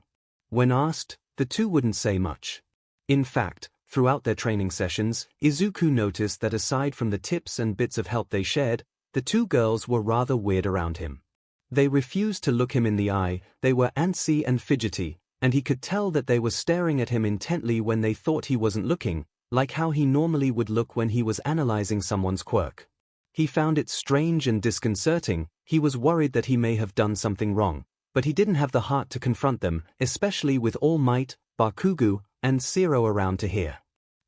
When asked, the two wouldn't say much. In fact, throughout their training sessions, Izuku noticed that aside from the tips and bits of help they shared, the two girls were rather weird around him. They refused to look him in the eye, they were antsy and fidgety, and he could tell that they were staring at him intently when they thought he wasn't looking, like how he normally would look when he was analyzing someone's quirk. He found it strange and disconcerting. He was worried that he may have done something wrong, but he didn't have the heart to confront them, especially with All Might, Bakugo, and Zero around to hear.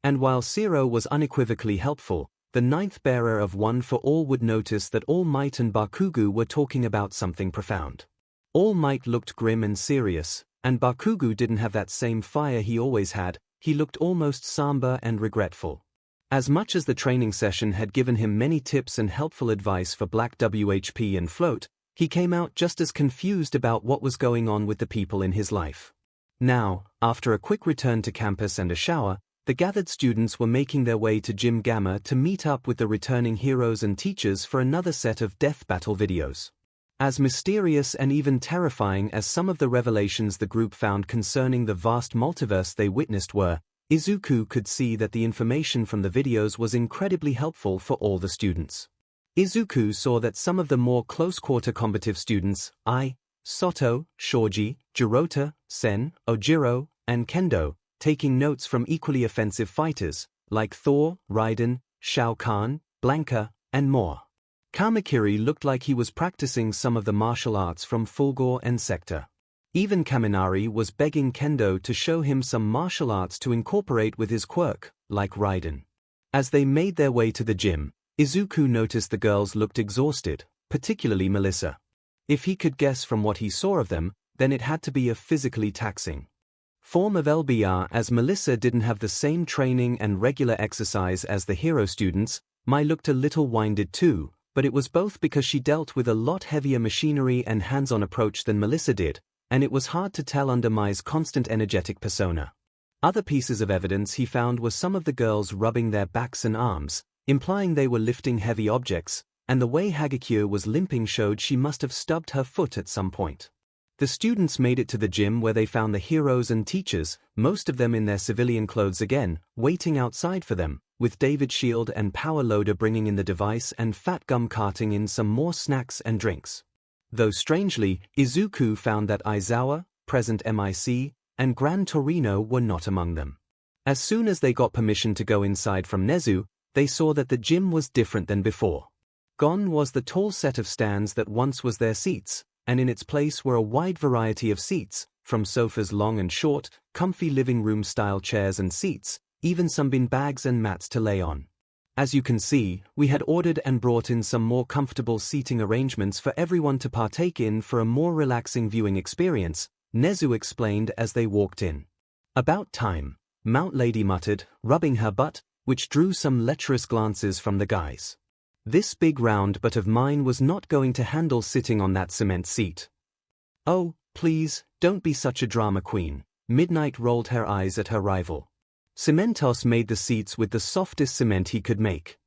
And while Zero was unequivocally helpful, the ninth bearer of One for All would notice that All Might and Bakugo were talking about something profound. All Might looked grim and serious, and Bakugo didn't have that same fire he always had. He looked almost somber and regretful. As much as the training session had given him many tips and helpful advice for Black WHP and Float, he came out just as confused about what was going on with the people in his life. Now, after a quick return to campus and a shower, the gathered students were making their way to Gym Gamma to meet up with the returning heroes and teachers for another set of death battle videos. As mysterious and even terrifying as some of the revelations the group found concerning the vast multiverse they witnessed were, Izuku could see that the information from the videos was incredibly helpful for all the students. Izuku saw that some of the more close-quarter combative students, Soto, Shoji, Jirota, Sen, Ojiro, and Kendo, taking notes from equally offensive fighters, like Thor, Raiden, Shao Kahn, Blanca, and more. Kamakiri looked like he was practicing some of the martial arts from Fulgore and Sector. Even Kaminari was begging Kendo to show him some martial arts to incorporate with his quirk, like Raiden. As they made their way to the gym, Izuku noticed the girls looked exhausted, particularly Melissa. If he could guess from what he saw of them, then it had to be a physically taxing form of LBR, as Melissa didn't have the same training and regular exercise as the hero students. Mai looked a little winded too, but it was both because she dealt with a lot heavier machinery and hands-on approach than Melissa did, and it was hard to tell under Mai's constant energetic persona. Other pieces of evidence he found were some of the girls rubbing their backs and arms, implying they were lifting heavy objects, and the way Hagakure was limping showed she must have stubbed her foot at some point. The students made it to the gym where they found the heroes and teachers, most of them in their civilian clothes again, waiting outside for them, with David Shield and Power Loader bringing in the device and Fat Gum carting in some more snacks and drinks. Though strangely, Izuku found that Aizawa, present MIC, and Gran Torino were not among them. As soon as they got permission to go inside from Nezu, they saw that the gym was different than before. Gone was the tall set of stands that once was their seats, and in its place were a wide variety of seats, from sofas long and short, comfy living room-style chairs and seats, even some bin bags and mats to lay on. As you can see, we had ordered and brought in some more comfortable seating arrangements for everyone to partake in for a more relaxing viewing experience, Nezu explained as they walked in. About time, Mount Lady muttered, rubbing her butt, which drew some lecherous glances from the guys. This big round butt of mine was not going to handle sitting on that cement seat. Oh, please, don't be such a drama queen. Midnight rolled her eyes at her rival. Cementos made the seats with the softest cement he could make.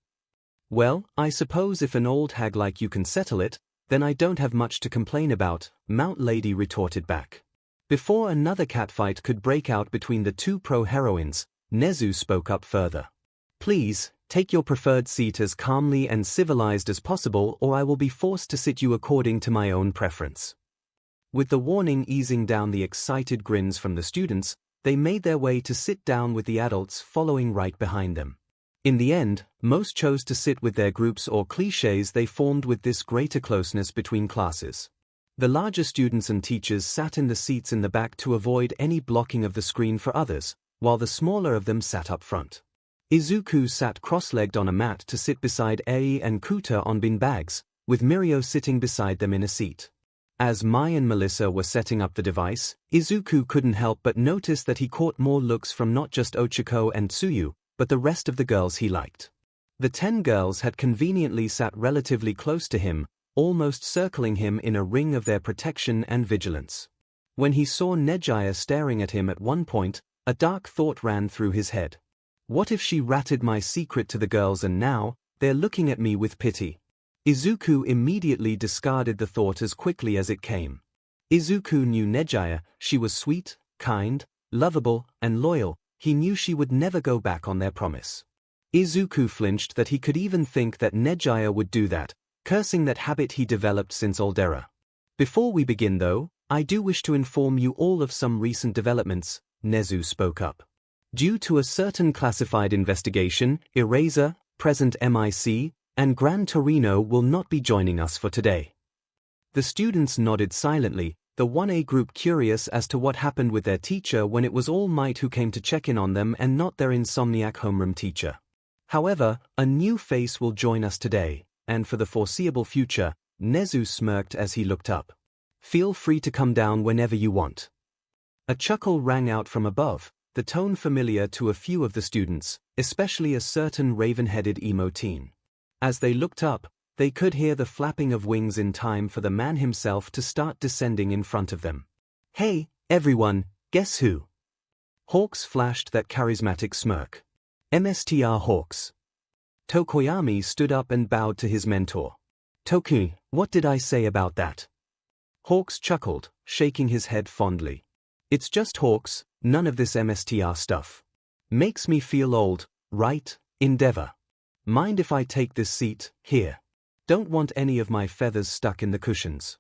Well, I suppose if an old hag like you can settle it, then I don't have much to complain about, Mount Lady retorted back. Before another catfight could break out between the two pro-heroines, Nezu spoke up further. Please, take your preferred seat as calmly and civilized as possible, or I will be forced to sit you according to my own preference. With the warning easing down the excited grins from the students, they made their way to sit down with the adults following right behind them. In the end, most chose to sit with their groups or clichés they formed with this greater closeness between classes. The larger students and teachers sat in the seats in the back to avoid any blocking of the screen for others, while the smaller of them sat up front. Izuku sat cross-legged on a mat to sit beside Ei and Kuta on bin bags, with Mirio sitting beside them in a seat. As Mai and Melissa were setting up the device, Izuku couldn't help but notice that he caught more looks from not just Ochako and Tsuyu, but the rest of the girls he liked. The 10 girls had conveniently sat relatively close to him, almost circling him in a ring of their protection and vigilance. When he saw Nejaya staring at him at one point, a dark thought ran through his head. What if she ratted my secret to the girls and now, they're looking at me with pity? Izuku immediately discarded the thought as quickly as it came. Izuku knew Nejaya, she was sweet, kind, lovable, and loyal. He knew she would never go back on their promise. Izuku flinched that he could even think that Nejaya would do that, cursing that habit he developed since Aldera. Before we begin though, I do wish to inform you all of some recent developments, Nezu spoke up. Due to a certain classified investigation, Eraser, present MIC, and Gran Torino will not be joining us for today. The students nodded silently, the 1A group curious as to what happened with their teacher when it was All Might who came to check in on them and not their insomniac homeroom teacher. However, a new face will join us today, and for the foreseeable future, Nezu smirked as he looked up. Feel free to come down whenever you want. A chuckle rang out from above, the tone familiar to a few of the students, especially a certain raven-headed emo teen. As they looked up, they could hear the flapping of wings in time for the man himself to start descending in front of them. Hey, everyone, guess who? Hawks flashed that charismatic smirk. MSTR Hawks. Tokoyami stood up and bowed to his mentor. Toku, what did I say about that? Hawks chuckled, shaking his head fondly. It's just Hawks, none of this MSTR stuff. Makes me feel old, right, Endeavor? Mind if I take this seat, here? Don't want any of my feathers stuck in the cushions.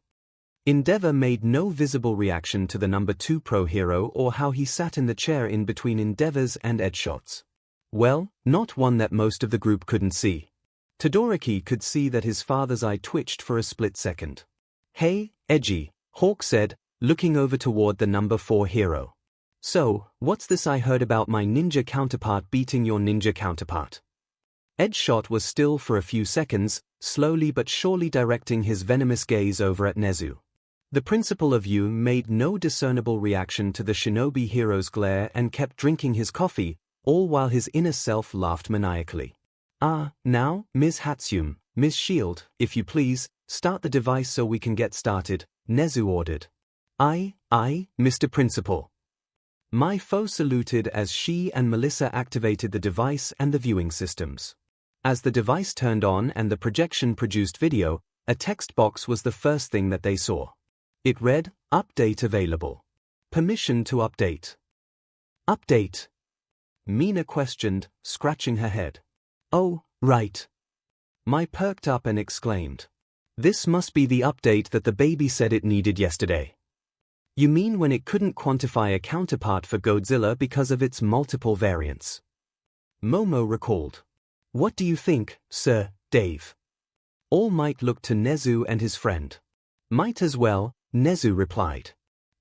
Endeavor made no visible reaction to the number 2 pro hero or how he sat in the chair in between Endeavor's and Edshot's. Well, not one that most of the group couldn't see. Todoroki could see that his father's eye twitched for a split second. "Hey, Edgy," Hawk said, looking over toward the number 4 hero. "So, what's this I heard about my ninja counterpart beating your ninja counterpart?" Edgeshot was still for a few seconds, slowly but surely directing his venomous gaze over at Nezu. The principal of Yu made no discernible reaction to the shinobi hero's glare and kept drinking his coffee, all while his inner self laughed maniacally. Now, Ms. Hatsume, Ms. Shield, if you please, start the device so we can get started," Nezu ordered. Aye, Mr. Principal." My foe saluted as she and Melissa activated the device and the viewing systems. As the device turned on and the projection produced video, a text box was the first thing that they saw. It read, "Update available. Permission to update." "Update?" Mina questioned, scratching her head. "Oh, right." Mai perked up and exclaimed. "This must be the update that the baby said it needed yesterday." "You mean when it couldn't quantify a counterpart for Godzilla because of its multiple variants?" Momo recalled. "What do you think, Sir Dave?" All Might looked to Nezu and his friend. "Might as well," Nezu replied.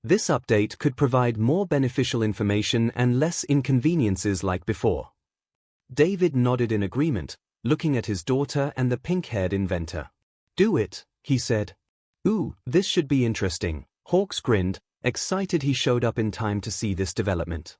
"This update could provide more beneficial information and less inconveniences like before." David nodded in agreement, looking at his daughter and the pink-haired inventor. "Do it," he said. "Ooh, this should be interesting," Hawks grinned, excited he showed up in time to see this development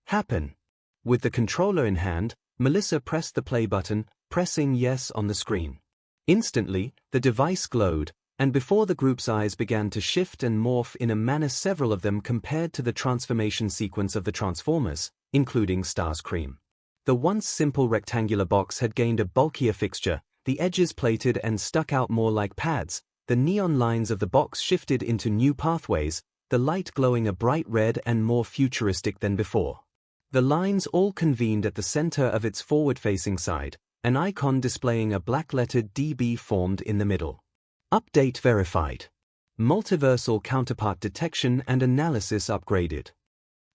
happen. With the controller in hand, Melissa pressed the play button, pressing yes on the screen. Instantly, the device glowed, and before the group's eyes began to shift and morph in a manner several of them compared to the transformation sequence of the Transformers, including Starscream. The once simple rectangular box had gained a bulkier fixture, the edges plated and stuck out more like pads, the neon lines of the box shifted into new pathways, the light glowing a bright red and more futuristic than before. The lines all convened at the center of its forward-facing side, an icon displaying a black-lettered DB formed in the middle. Update verified. Multiversal counterpart detection and analysis upgraded.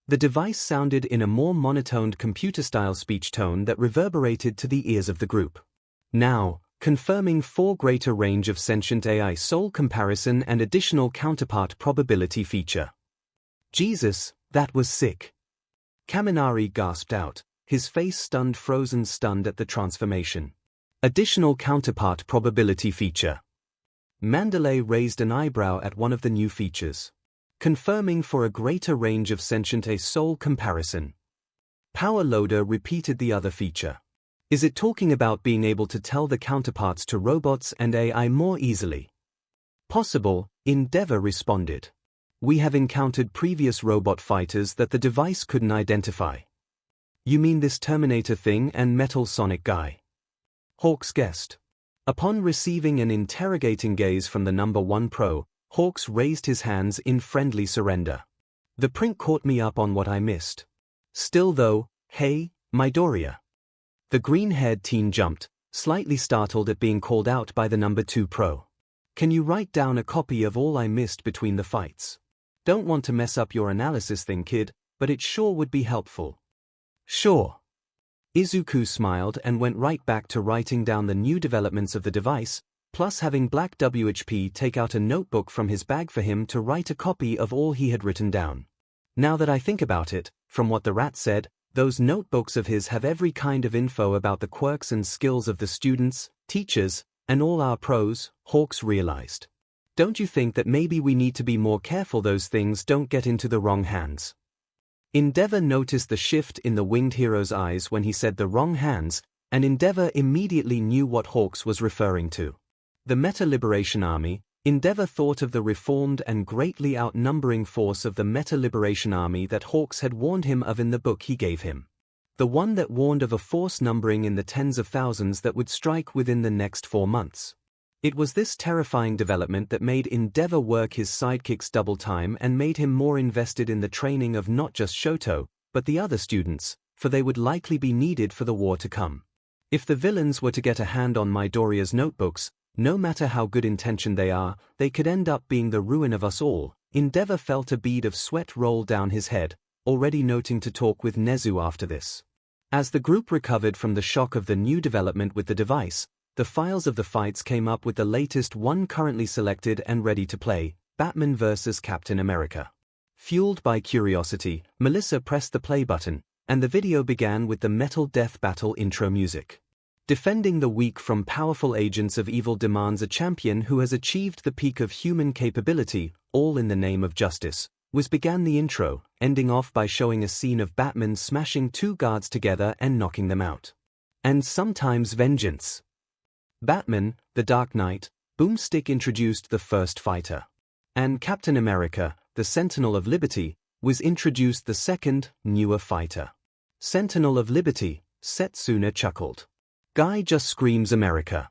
The device sounded in a more monotoned computer-style speech tone that reverberated to the ears of the group. Now, confirming 4 greater range of sentient AI soul comparison and additional counterpart probability feature. Jesus, that was sick. Kaminari gasped out, his face stunned at the transformation. Additional counterpart probability feature. Mandalay raised an eyebrow at one of the new features. Confirming for a greater range of sentient AI soul comparison. Power Loader repeated the other feature. Is it talking about being able to tell the counterparts to robots and AI more easily? Possible, Endeavor responded. We have encountered previous robot fighters that the device couldn't identify. You mean this Terminator thing and Metal Sonic guy? Hawks guessed. Upon receiving an interrogating gaze from the number 1 pro, Hawks raised his hands in friendly surrender. The print caught me up on what I missed. Still though, hey, Midoriya. The green-haired teen jumped, slightly startled at being called out by the number 2 pro. Can you write down a copy of all I missed between the fights? Don't want to mess up your analysis thing, kid, but it sure would be helpful. Sure. Izuku smiled and went right back to writing down the new developments of the device, plus having Black WHP take out a notebook from his bag for him to write a copy of all he had written down. Now that I think about it, from what the rat said, those notebooks of his have every kind of info about the quirks and skills of the students, teachers, and all our pros, Hawks realized. Don't you think that maybe we need to be more careful those things don't get into the wrong hands? Endeavor noticed the shift in the winged hero's eyes when he said the wrong hands, and Endeavor immediately knew what Hawks was referring to. The Meta Liberation Army. Endeavor thought of the reformed and greatly outnumbering force of the Meta Liberation Army that Hawks had warned him of in the book he gave him. The one that warned of a force numbering in the tens of thousands that would strike within the next 4 months. It was this terrifying development that made Endeavor work his sidekicks double time and made him more invested in the training of not just Shoto, but the other students, for they would likely be needed for the war to come. If the villains were to get a hand on Midoriya's notebooks, no matter how good intentioned they are, they could end up being the ruin of us all. Endeavor felt a bead of sweat roll down his head, already noting to talk with Nezu after this. As the group recovered from the shock of the new development with the device, the files of the fights came up with the latest one currently selected and ready to play, Batman vs. Captain America. Fueled by curiosity, Melissa pressed the play button, and the video began with the Metal Death Battle intro music. Defending the weak from powerful agents of evil demands a champion who has achieved the peak of human capability, all in the name of justice, began the intro, ending off by showing a scene of Batman smashing two guards together and knocking them out. And sometimes vengeance. Batman, the Dark Knight, Boomstick introduced the first fighter. And Captain America, the Sentinel of Liberty, introduced the second, newer fighter. Sentinel of Liberty, Setsuna chuckled. Guy just screams America.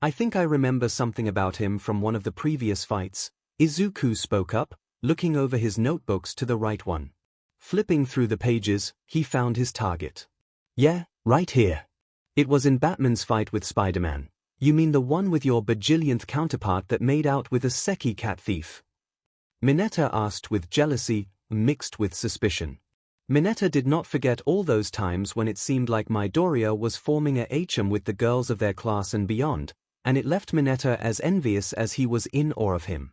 I think I remember something about him from one of the previous fights. Izuku spoke up, looking over his notebooks to the right one. Flipping through the pages, he found his target. Yeah, right here. It was in Batman's fight with Spider-Man. You mean the one with your bajillionth counterpart that made out with a Seki cat thief? Mineta asked with jealousy, mixed with suspicion. Mineta did not forget all those times when it seemed like Midoriya was forming a HM with the girls of their class and beyond, and it left Mineta as envious as he was in awe of him.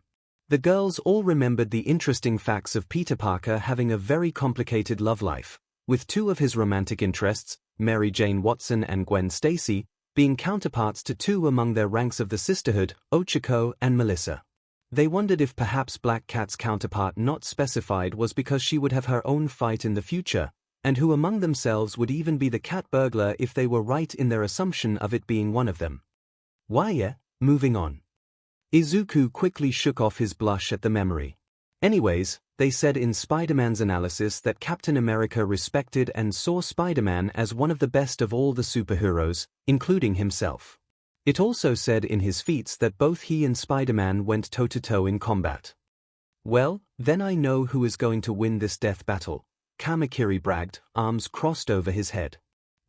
The girls all remembered the interesting facts of Peter Parker having a very complicated love life, with two of his romantic interests, Mary Jane Watson and Gwen Stacy, being counterparts to two among their ranks of the sisterhood, Ochako and Melissa. They wondered if perhaps Black Cat's counterpart not specified was because she would have her own fight in the future, and who among themselves would even be the cat burglar if they were right in their assumption of it being one of them. Moving on. Izuku quickly shook off his blush at the memory. Anyways, they said in Spider-Man's analysis that Captain America respected and saw Spider-Man as one of the best of all the superheroes, including himself. It also said in his feats that both he and Spider-Man went toe-to-toe in combat. Well, then I know who is going to win this death battle, Kamakiri bragged, arms crossed over his head.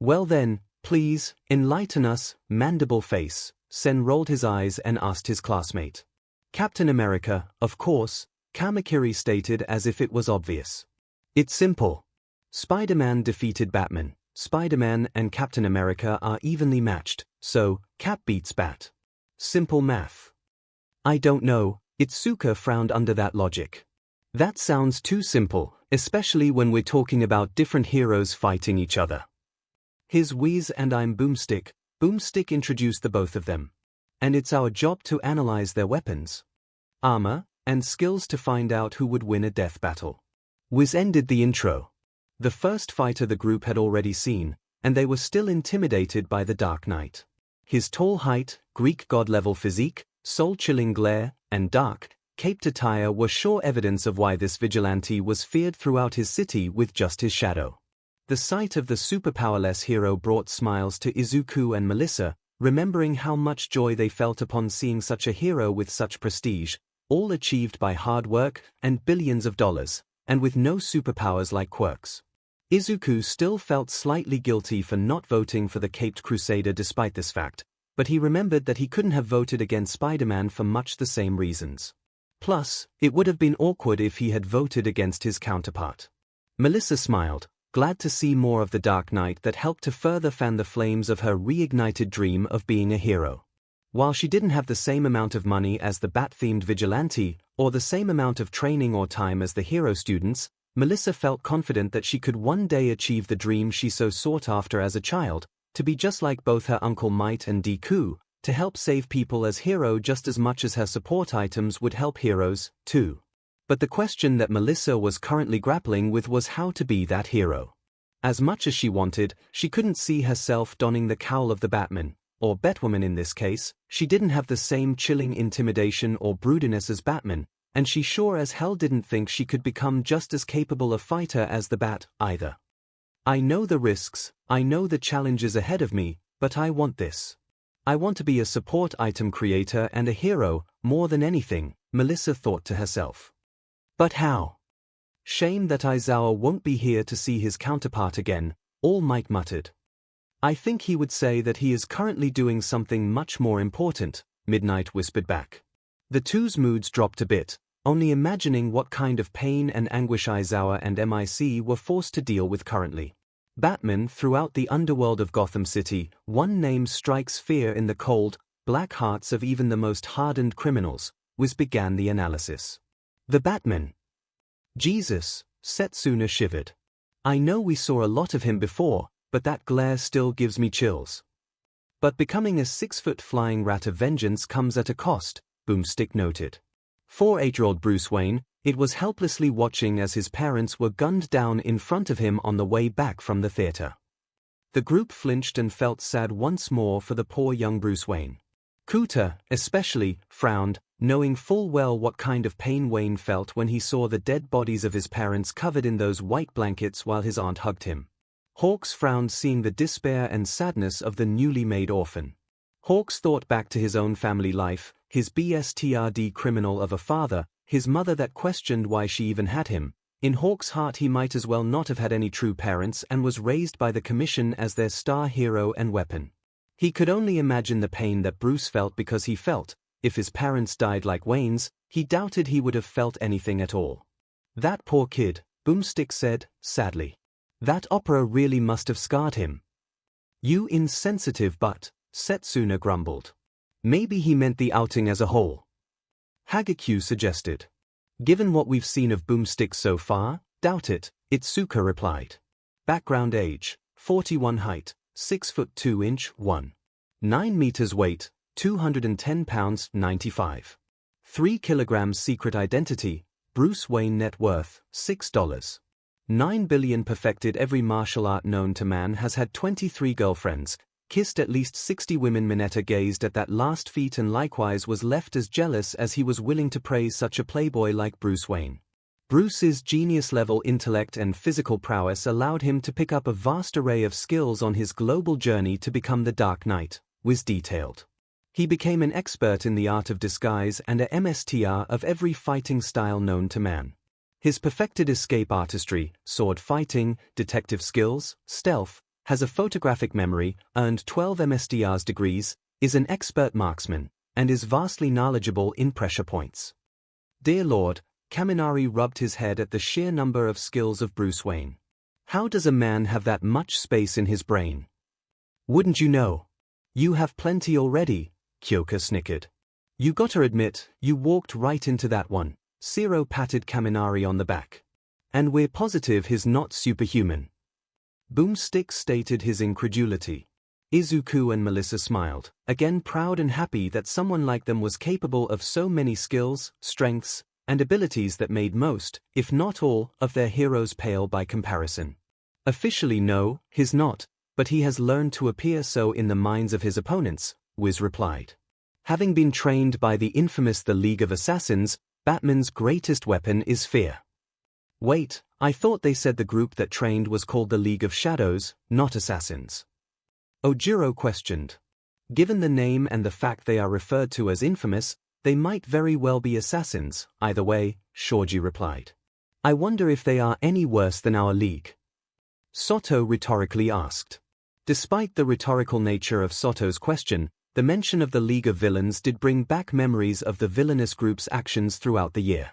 Well then, please, enlighten us, mandible face, Sen rolled his eyes and asked his classmate. Captain America, of course, Kamakiri stated as if it was obvious. It's simple. Spider-Man defeated Batman. Spider-Man and Captain America are evenly matched, so, Cap beats Bat. Simple math. I don't know, Itsuka frowned under that logic. That sounds too simple, especially when we're talking about different heroes fighting each other. Here's Wheeze and I'm Boomstick. Boomstick introduced the both of them. And it's our job to analyze their weapons, armor, and skills to find out who would win a death battle. Wiz ended the intro. The first fighter the group had already seen, and they were still intimidated by the Dark Knight. His tall height, Greek god-level physique, soul-chilling glare, and dark, caped attire were sure evidence of why this vigilante was feared throughout his city with just his shadow. The sight of the superpowerless hero brought smiles to Izuku and Melissa, remembering how much joy they felt upon seeing such a hero with such prestige, all achieved by hard work and billions of dollars, and with no superpowers like quirks. Izuku still felt slightly guilty for not voting for the Caped Crusader despite this fact, but he remembered that he couldn't have voted against Spider-Man for much the same reasons. Plus, it would have been awkward if he had voted against his counterpart. Melissa smiled, glad to see more of the Dark Knight that helped to further fan the flames of her reignited dream of being a hero. While she didn't have the same amount of money as the Bat-themed vigilante, or the same amount of training or time as the hero students, Melissa felt confident that she could one day achieve the dream she so sought after as a child, to be just like both her Uncle Might and Deku, to help save people as hero just as much as her support items would help heroes, too. But the question that Melissa was currently grappling with was how to be that hero. As much as she wanted, she couldn't see herself donning the cowl of the Batman, or Batwoman in this case. She didn't have the same chilling intimidation or broodiness as Batman, and she sure as hell didn't think she could become just as capable a fighter as the Bat, either. I know the risks, I know the challenges ahead of me, but I want this. I want to be a support item creator and a hero, more than anything, Melissa thought to herself. But how? Shame that Aizawa won't be here to see his counterpart again, All Might muttered. I think he would say that he is currently doing something much more important, Midnight whispered back. The two's moods dropped a bit, only imagining what kind of pain and anguish Aizawa and MIC were forced to deal with currently. Batman, throughout the underworld of Gotham City, one name strikes fear in the cold, black hearts of even the most hardened criminals. Began the analysis. The Batman. Jesus, Setsuna shivered. I know we saw a lot of him before, but that glare still gives me chills. But becoming a 6-foot flying rat of vengeance comes at a cost, Boomstick noted. For 8-year-old Bruce Wayne, it was helplessly watching as his parents were gunned down in front of him on the way back from the theater. The group flinched and felt sad once more for the poor young Bruce Wayne. Cooter, especially, frowned, knowing full well what kind of pain Wayne felt when he saw the dead bodies of his parents covered in those white blankets while his aunt hugged him. Hawks frowned, seeing the despair and sadness of the newly made orphan. Hawks thought back to his own family life, his bstrd criminal of a father, his mother that questioned why she even had him. In Hawks' heart he might as well not have had any true parents and was raised by the Commission as their star hero and weapon. He could only imagine the pain that Bruce felt because he felt, if his parents died like Wayne's, he doubted he would have felt anything at all. That poor kid, Boomstick said, sadly. That opera really must have scarred him. You insensitive butt, Setsuna grumbled. Maybe he meant the outing as a whole. 𝐔𝐬𝐽 suggested. Given what we've seen of Boomstick so far, doubt it, Itsuka replied. Background age, 41 height, 6 foot 2 inch 1. 9 meters weight, 210 pounds 95. 3 kilograms secret identity, Bruce Wayne net worth, $6. 9 billion perfected every martial art known to man, has had 23 girlfriends, kissed at least 60 women. Mineta gazed at that last feat and likewise was left as jealous as he was willing to praise such a playboy like Bruce Wayne. Bruce's genius-level intellect and physical prowess allowed him to pick up a vast array of skills on his global journey to become the Dark Knight, Wiz detailed. He became an expert in the art of disguise and a MSTR of every fighting style known to man. His perfected escape artistry, sword fighting, detective skills, stealth, has a photographic memory, earned 12 MSTR's degrees, is an expert marksman, and is vastly knowledgeable in pressure points. Dear Lord, Kaminari rubbed his head at the sheer number of skills of Bruce Wayne. How does a man have that much space in his brain? Wouldn't you know? You have plenty already, Kyoka snickered. You gotta admit, you walked right into that one. Zero patted Kaminari on the back. And we're positive he's not superhuman. Boomstick stated his incredulity. Izuku and Melissa smiled, again proud and happy that someone like them was capable of so many skills, strengths, and abilities that made most, if not all, of their heroes pale by comparison. Officially no, he's not, but he has learned to appear so in the minds of his opponents, Wiz replied. Having been trained by the infamous The League of Assassins, Batman's greatest weapon is fear. Wait, I thought they said the group that trained was called the League of Shadows, not Assassins. Ojiro questioned. Given the name and the fact they are referred to as infamous, they might very well be assassins. Either way, Shoji replied. I wonder if they are any worse than our league. Soto rhetorically asked. Despite the rhetorical nature of Soto's question, the mention of the League of Villains did bring back memories of the villainous group's actions throughout the year.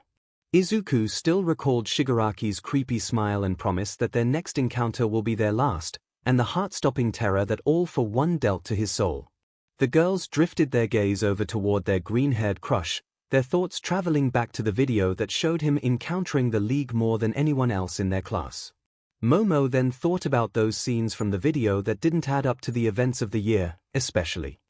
Izuku still recalled Shigaraki's creepy smile and promise that their next encounter will be their last, and the heart-stopping terror that all for one dealt to his soul. The girls drifted their gaze over toward their green-haired crush, their thoughts traveling back to the video that showed him encountering the League more than anyone else in their class. Momo then thought about those scenes from the video that didn't add up to the events of the year, especially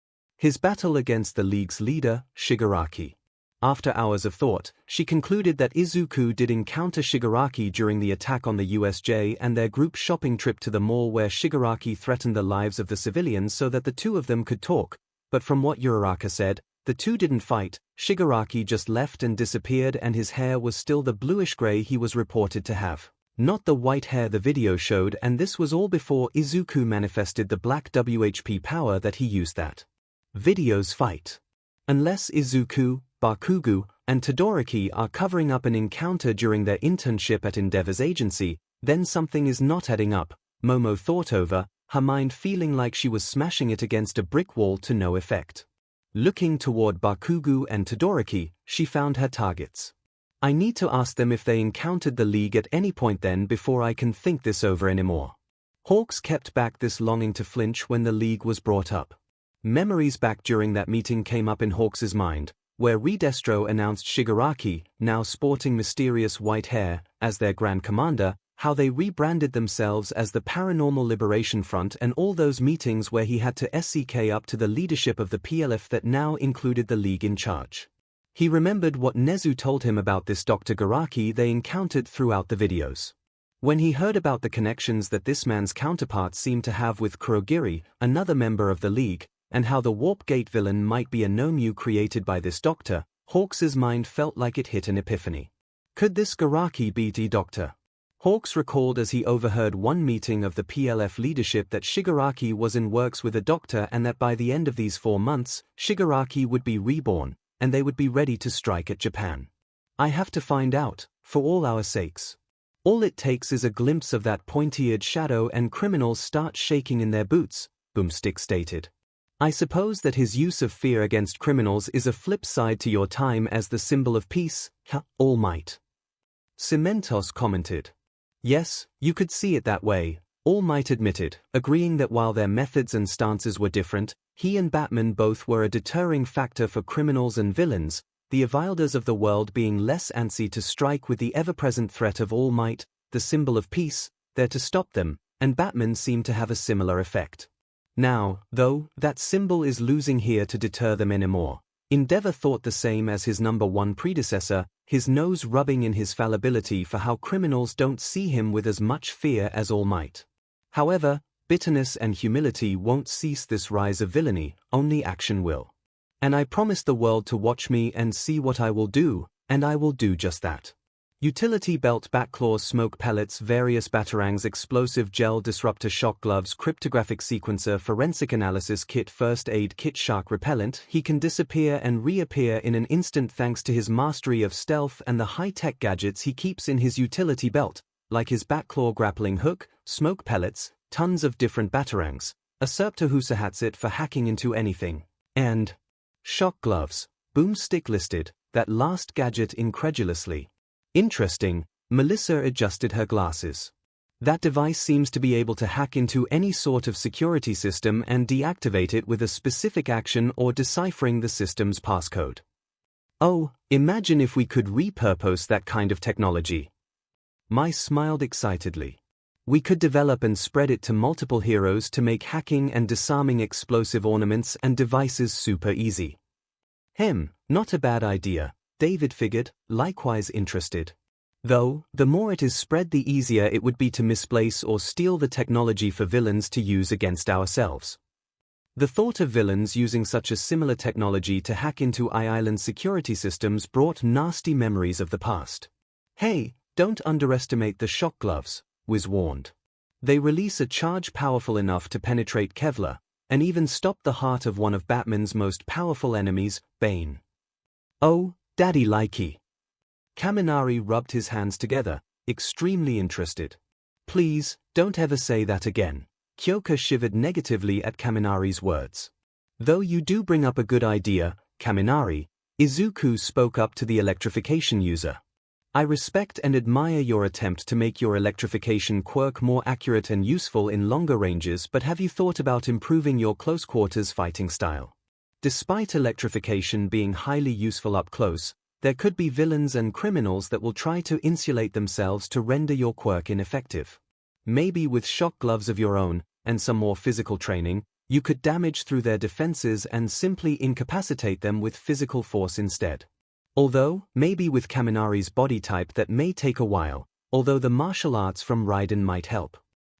his battle against the League's leader, Shigaraki. After hours of thought, she concluded that Izuku did encounter Shigaraki during the attack on the USJ and their group shopping trip to the mall where Shigaraki threatened the lives of the civilians so that the two of them could talk, but from what Uraraka said, the two didn't fight, Shigaraki just left and disappeared and his hair was still the bluish-gray he was reported to have. Not the white hair the video showed, and this was all before Izuku manifested the black WHP power that he used that video's fight. Unless Izuku, Bakugo, and Todoroki are covering up an encounter during their internship at Endeavor's agency, then something is not adding up, Momo thought over, her mind feeling like she was smashing it against a brick wall to no effect. Looking toward Bakugo and Todoroki, she found her targets. I need to ask them if they encountered the League at any point then before I can think this over anymore. Hawks kept back this longing to flinch when the league was brought up. Memories back during that meeting came up in Hawks's mind, where Redestro announced Shigaraki, now sporting mysterious white hair, as their Grand Commander, how they rebranded themselves as the Paranormal Liberation Front, and all those meetings where he had to SCK up to the leadership of the PLF that now included the league in charge. He remembered what Nezu told him about this Dr. Garaki they encountered throughout the videos. When he heard about the connections that this man's counterpart seemed to have with Kurogiri, another member of the league, and how the Warp Gate villain might be a Nomyu created by this doctor, Hawks's mind felt like it hit an epiphany. Could this Garaki be the doctor? Hawks recalled as he overheard one meeting of the PLF leadership that Shigaraki was in works with a doctor and that by the end of these 4 months, Shigaraki would be reborn, and they would be ready to strike at Japan. I have to find out, for all our sakes. All it takes is a glimpse of that pointy-eared shadow and criminals start shaking in their boots, Boomstick stated. I suppose that his use of fear against criminals is a flip side to your time as the symbol of peace, All Might. Cementos commented. Yes, you could see it that way, All Might admitted, agreeing that while their methods and stances were different, he and Batman both were a deterring factor for criminals and villains, the Avilders of the world being less antsy to strike with the ever-present threat of All Might, the symbol of peace, there to stop them, and Batman seemed to have a similar effect. Now, though, that symbol is losing here to deter them anymore. Endeavor thought the same as his #1 predecessor, his nose rubbing in his fallibility for how criminals don't see him with as much fear as All Might. However, bitterness and humility won't cease this rise of villainy, only action will. And I promise the world to watch me and see what I will do, and I will do just that. Utility Belt Batclaws Smoke Pellets Various Batarangs Explosive Gel Disruptor Shock Gloves Cryptographic Sequencer Forensic Analysis Kit First Aid Kit Shark Repellent. He can disappear and reappear in an instant thanks to his mastery of stealth and the high-tech gadgets he keeps in his utility belt, like his Batclaw Grappling Hook, Smoke Pellets, tons of different Batarangs, a Serptohusahatsit for hacking into anything, and Shock Gloves. Boomstick listed that last gadget incredulously. Interesting, Melissa adjusted her glasses. That device seems to be able to hack into any sort of security system and deactivate it with a specific action or deciphering the system's passcode. Oh, imagine if we could repurpose that kind of technology. Mai smiled excitedly. We could develop and spread it to multiple heroes to make hacking and disarming explosive ornaments and devices super easy. Not a bad idea, David figured, likewise interested. Though, the more it is spread the easier it would be to misplace or steal the technology for villains to use against ourselves. The thought of villains using such a similar technology to hack into island security systems brought nasty memories of the past. Hey, don't underestimate the shock gloves, Wiz warned. They release a charge powerful enough to penetrate Kevlar, and even stop the heart of one of Batman's most powerful enemies, Bane. Oh, Daddy likey. Kaminari rubbed his hands together, extremely interested. Please, don't ever say that again. Kyoka shivered negatively at Kaminari's words. Though you do bring up a good idea, Kaminari, Izuku spoke up to the electrification user. I respect and admire your attempt to make your electrification quirk more accurate and useful in longer ranges, but have you thought about improving your close quarters fighting style? Despite electrification being highly useful up close, there could be villains and criminals that will try to insulate themselves to render your quirk ineffective. Maybe with shock gloves of your own, and some more physical training, you could damage through their defenses and simply incapacitate them with physical force instead. Although, maybe with Kaminari's body type that may take a while, although the martial arts from Raiden might help.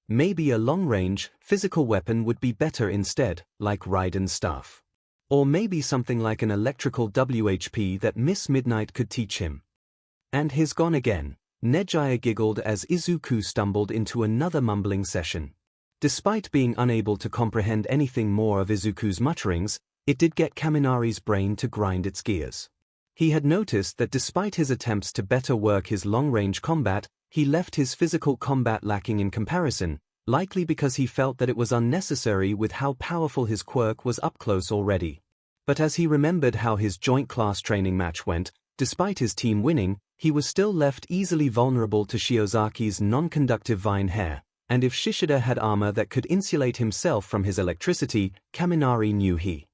Maybe a long-range, physical weapon would be better instead, like Raiden's staff. Or maybe something like an electrical WHP that Miss Midnight could teach him. And he's gone again, Nejaya giggled as Izuku stumbled into another mumbling session. Despite being unable to comprehend anything more of Izuku's mutterings, it did get Kaminari's brain to grind its gears. He had noticed that despite his attempts to better work his long-range combat, he left his physical combat lacking in comparison, likely because he felt that it was unnecessary with how powerful his quirk was up close already. But as he remembered how his joint class training match went, despite his team winning, he was still left easily vulnerable to Shiozaki's non-conductive vine hair, and if 𝐒𝐻𝐻𝐿 had armor that could insulate himself from his electricity, Kaminari knew he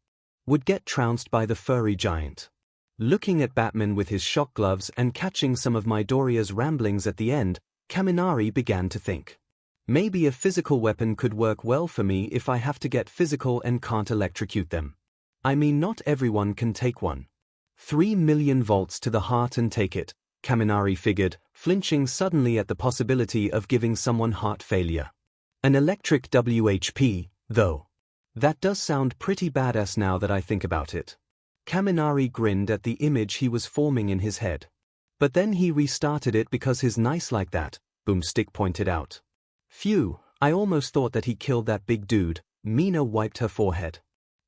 would get trounced by the furry giant. Looking at Batman with his shock gloves and catching some of Midoriya's ramblings at the end, Kaminari began to think. Maybe a physical weapon could work well for me if I have to get physical and can't electrocute them. I mean, not everyone can take one. 3 million volts to the heart and take it, Kaminari figured, flinching suddenly at the possibility of giving someone heart failure. An electric WHP, though. That does sound pretty badass now that I think about it. Kaminari grinned at the image he was forming in his head. But then he restarted it because he's nice like that, Boomstick pointed out. Phew, I almost thought that he killed that big dude. Mina wiped her forehead.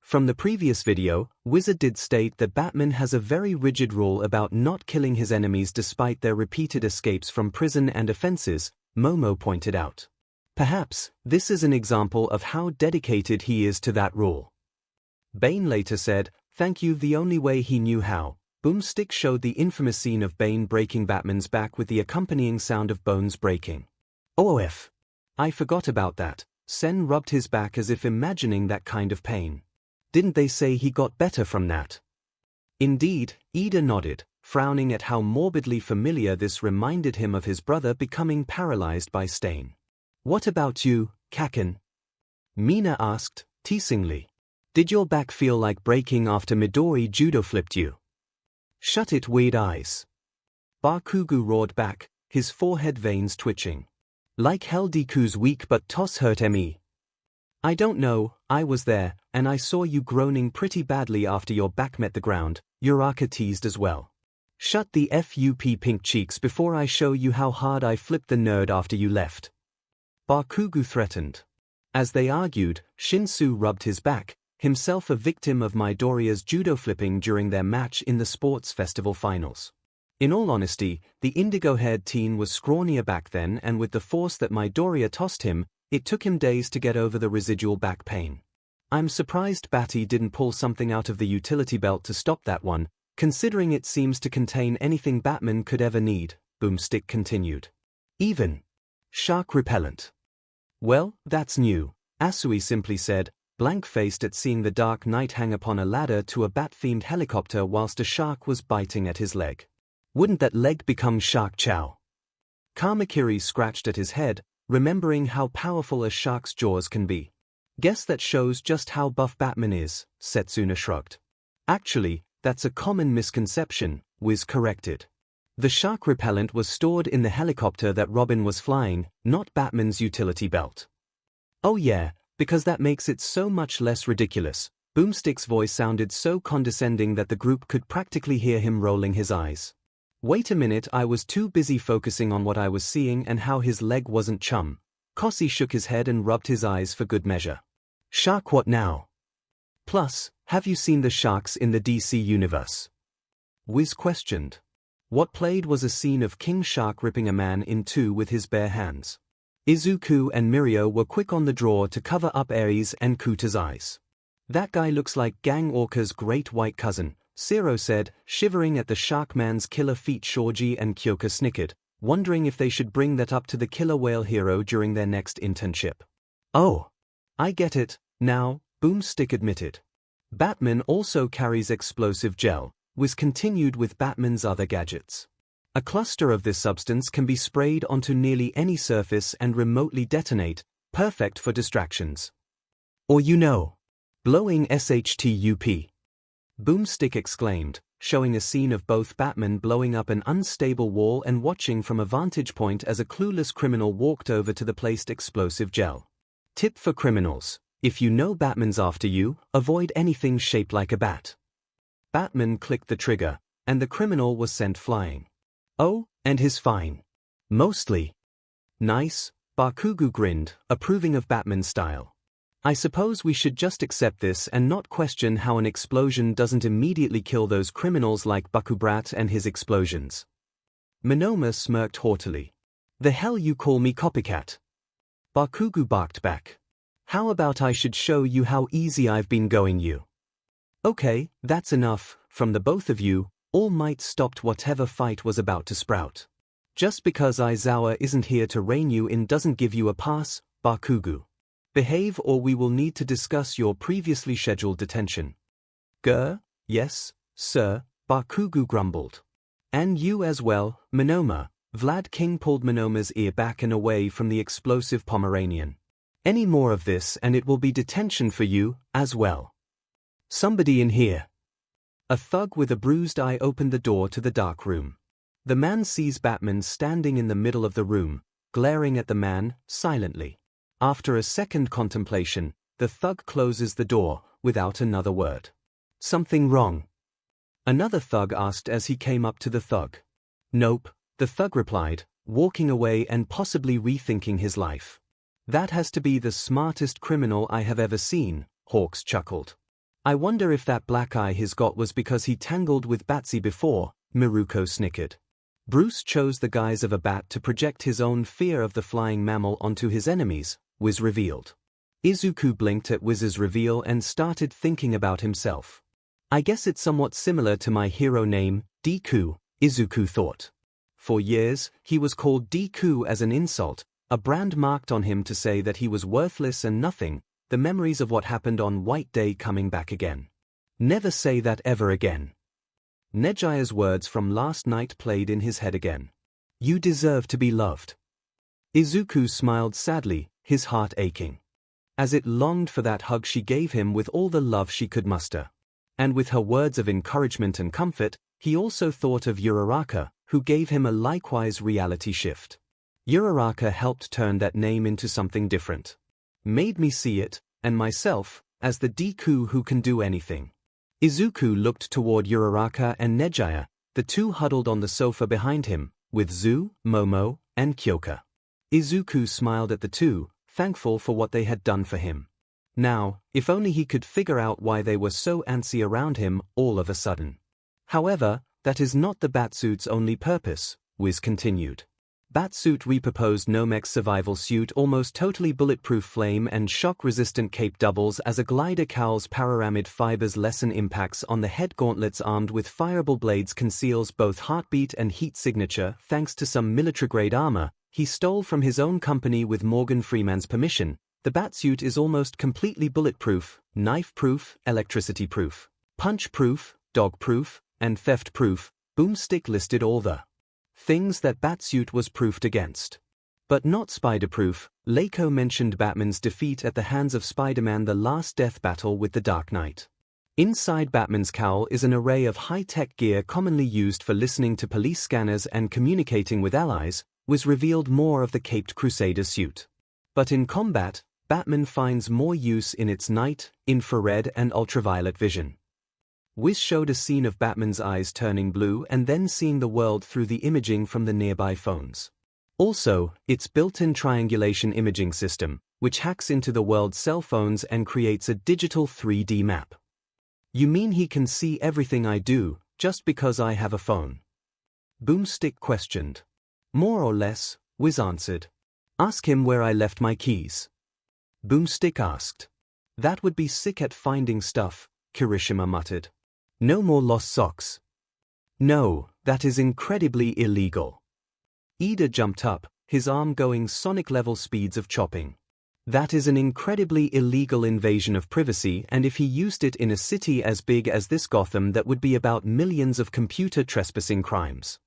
From the previous video, Wizard did state that Batman has a very rigid rule about not killing his enemies despite their repeated escapes from prison and offenses, Momo pointed out. Perhaps, this is an example of how dedicated he is to that rule. Bane later said, "Thank you." The only way he knew how. Boomstick showed the infamous scene of Bane breaking Batman's back with the accompanying sound of bones breaking. OF. I forgot about that. Sen rubbed his back as if imagining that kind of pain. Didn't they say he got better from that? Indeed, Ida nodded, frowning at how morbidly familiar this reminded him of his brother becoming paralyzed by Stain. What about you, Kaken? Mina asked, teasingly. Did your back feel like breaking after Midori judo flipped you? Shut it, weird eyes. Bakugo roared back, his forehead veins twitching. Like hell, Deku's weak but toss hurt me. I don't know, I was there, and I saw you groaning pretty badly after your back met the ground, Uraka teased as well. Shut the FUP pink cheeks before I show you how hard I flipped the nerd after you left. Bakugo threatened. As they argued, Shinsu rubbed his back, himself a victim of Midoriya's judo flipping during their match in the sports festival finals. In all honesty, the indigo-haired teen was scrawnier back then, and with the force that Midoriya tossed him, it took him days to get over the residual back pain. I'm surprised Batty didn't pull something out of the utility belt to stop that one, considering it seems to contain anything Batman could ever need, Boomstick continued. Even shark repellent. Well, that's new, Asui simply said, blank-faced at seeing the Dark Knight hang upon a ladder to a bat-themed helicopter whilst a shark was biting at his leg. Wouldn't that leg become shark chow? Kamakiri scratched at his head, remembering how powerful a shark's jaws can be. Guess that shows just how buff Batman is, Setsuna shrugged. Actually, that's a common misconception, Wiz corrected. The shark repellent was stored in the helicopter that Robin was flying, not Batman's utility belt. Oh yeah, because that makes it so much less ridiculous. Boomstick's voice sounded so condescending that the group could practically hear him rolling his eyes. Wait a minute, I was too busy focusing on what I was seeing and how his leg wasn't chum. Kossi shook his head and rubbed his eyes for good measure. Shark what now? Plus, have you seen the sharks in the DC universe? Wiz questioned. What played was a scene of King Shark ripping a man in two with his bare hands. Izuku and Mirio were quick on the draw to cover up Aries and Kuta's eyes. That guy looks like Gang Orca's great white cousin, Zero said, shivering at the Sharkman's killer feat. Shoji and Kyoka snickered, wondering if they should bring that up to the killer whale hero during their next internship. Oh, I get it, now, Boomstick admitted. Batman also carries explosive gel, Wiz continued with Batman's other gadgets. A cluster of this substance can be sprayed onto nearly any surface and remotely detonate, perfect for distractions. Or blowing SHTUP. Boomstick exclaimed, showing a scene of both Batman blowing up an unstable wall and watching from a vantage point as a clueless criminal walked over to the placed explosive gel. Tip for criminals: if you know Batman's after you, avoid anything shaped like a bat. Batman clicked the trigger, and the criminal was sent flying. Oh, and he's fine. Mostly. Nice, Bakugo grinned, approving of Batman's style. I suppose we should just accept this and not question how an explosion doesn't immediately kill those criminals like Bakubrat and his explosions. Monoma smirked haughtily. The hell you call me copycat? Bakugo barked back. How about I should show you how easy I've been going you? Okay, that's enough, from the both of you. All Might stopped whatever fight was about to sprout. Just because Aizawa isn't here to rein you in doesn't give you a pass, Bakugo. Behave or we will need to discuss your previously scheduled detention. Grr, yes, sir, Bakugo grumbled. And you as well, Monoma. Vlad King pulled Monoma's ear back and away from the explosive Pomeranian. Any more of this and it will be detention for you, as well. Somebody in here. A thug with a bruised eye opened the door to the dark room. The man sees Batman standing in the middle of the room, glaring at the man, silently. After a second contemplation, the thug closes the door, without another word. Something wrong? Another thug asked as he came up to the thug. Nope, the thug replied, walking away and possibly rethinking his life. That has to be the smartest criminal I have ever seen, Hawks chuckled. I wonder if that black eye he's got was because he tangled with Batsy before, Miruko snickered. Bruce chose the guise of a bat to project his own fear of the flying mammal onto his enemies, Wiz revealed. Izuku blinked at Wiz's reveal and started thinking about himself. I guess it's somewhat similar to my hero name, Deku, Izuku thought. For years, he was called Deku as an insult, a brand marked on him to say that he was worthless and nothing, the memories of what happened on White Day coming back again. Never say that ever again. Nejia's words from last night played in his head again. You deserve to be loved. Izuku smiled sadly, his heart aching. As it longed for that hug she gave him with all the love she could muster. And with her words of encouragement and comfort, he also thought of Uraraka, who gave him a likewise reality shift. Uraraka helped turn that name into something different. Made me see it, and myself, as the Deku who can do anything. Izuku looked toward Uraraka and Nejia, the two huddled on the sofa behind him, with Zu, Momo, and Kyoka. Izuku smiled at the two, thankful for what they had done for him. Now, if only he could figure out why they were so antsy around him all of a sudden. However, that is not the Batsuit's only purpose, Wiz continued. Batsuit repurposed Nomek's survival suit almost totally bulletproof flame and shock-resistant cape doubles as a glider cowl's pararamid fibers lessen impacts on the head. Gauntlets armed with fireable blades conceals both heartbeat and heat signature thanks to some military-grade armor he stole from his own company with Morgan Freeman's permission. The Batsuit is almost completely bulletproof, knife-proof, electricity-proof, punch-proof, dog-proof, and theft-proof. Boomstick listed all the things that Batsuit was proofed against. But not spider-proof. 𝐒𝐿𝐴𝐿 mentioned Batman's defeat at the hands of Spider-Man, the last death battle with the Dark Knight. Inside Batman's cowl is an array of high-tech gear commonly used for listening to police scanners and communicating with allies, was revealed more of the caped Crusader suit. But in combat, Batman finds more use in its night, infrared and ultraviolet vision. Wiz showed a scene of Batman's eyes turning blue and then seeing the world through the imaging from the nearby phones. Also, its built-in triangulation imaging system, which hacks into the world's cell phones and creates a digital 3D map. You mean he can see everything I do, just because I have a phone? Boomstick questioned. More or less, Wiz answered. Ask him where I left my keys. Boomstick asked. That would be sick at finding stuff, Kirishima muttered. No more lost socks. No, that is incredibly illegal. Ida jumped up, his arm going Sonic-level speeds of chopping. That is an incredibly illegal invasion of privacy, and if he used it in a city as big as this Gotham, that would be about millions of computer trespassing crimes.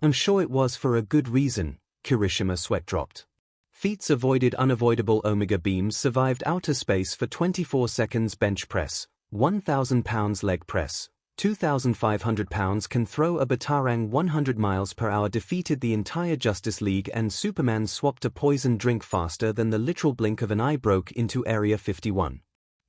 I'm sure it was for a good reason, Kirishima sweat dropped. Feats avoided unavoidable omega beams, survived outer space for 24 seconds bench press, 1,000 pounds leg press, 2,500 pounds can throw a batarang 100 miles per hour, defeated the entire Justice League, and Superman swapped a poison drink faster than the literal blink of an eye, broke into Area 51.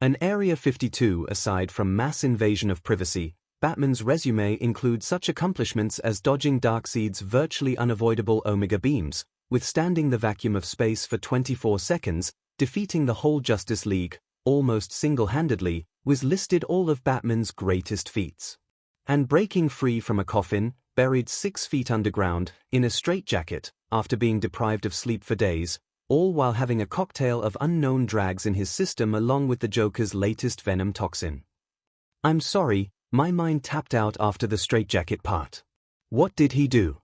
An Area 52. Aside from mass invasion of privacy, Batman's resume includes such accomplishments as dodging Darkseid's virtually unavoidable omega beams, withstanding the vacuum of space for 24 seconds, defeating the whole Justice League, almost single-handedly, was listed all of Batman's greatest feats. And breaking free from a coffin, buried 6 feet underground, in a straitjacket, after being deprived of sleep for days, all while having a cocktail of unknown drags in his system along with the Joker's latest venom toxin. I'm sorry, my mind tapped out after the straitjacket part. What did he do?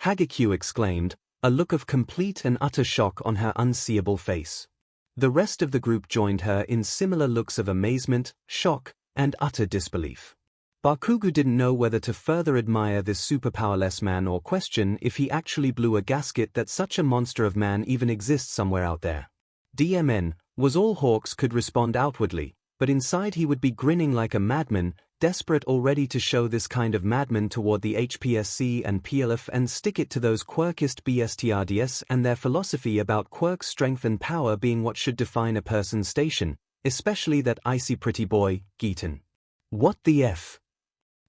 𝐔𝐬𝐽 exclaimed, a look of complete and utter shock on her unseeable face. The rest of the group joined her in similar looks of amazement, shock, and utter disbelief. Bakugo didn't know whether to further admire this superpowerless man or question if he actually blew a gasket that such a monster of man even exists somewhere out there. DMN was all Hawks could respond outwardly, but inside he would be grinning like a madman, desperate already to show this kind of madman toward the HPSC and PLF and stick it to those quirkist BSTRDS and their philosophy about quirk's strength and power being what should define a person's station, especially that icy pretty boy, Geeton. What the F?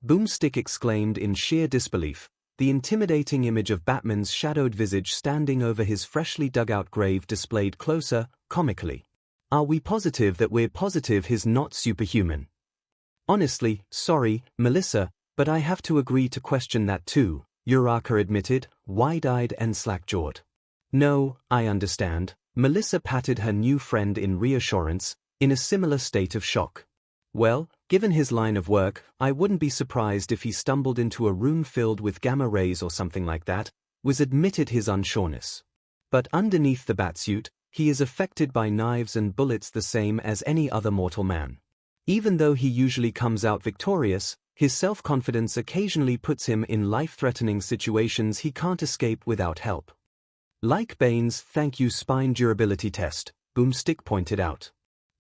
Boomstick exclaimed in sheer disbelief, the intimidating image of Batman's shadowed visage standing over his freshly dug out grave displayed closer, comically. Are we positive that we're positive he's not superhuman? Honestly, sorry, Melissa, but I have to agree to question that too, Uraraka admitted, wide-eyed and slack-jawed. No, I understand. Melissa patted her new friend in reassurance, in a similar state of shock. Well, given his line of work, I wouldn't be surprised if he stumbled into a room filled with gamma rays or something like that, was admitted his unsureness. But underneath the batsuit, he is affected by knives and bullets the same as any other mortal man. Even though he usually comes out victorious, his self-confidence occasionally puts him in life-threatening situations he can't escape without help. Like Bane's thank you spine durability test, Boomstick pointed out.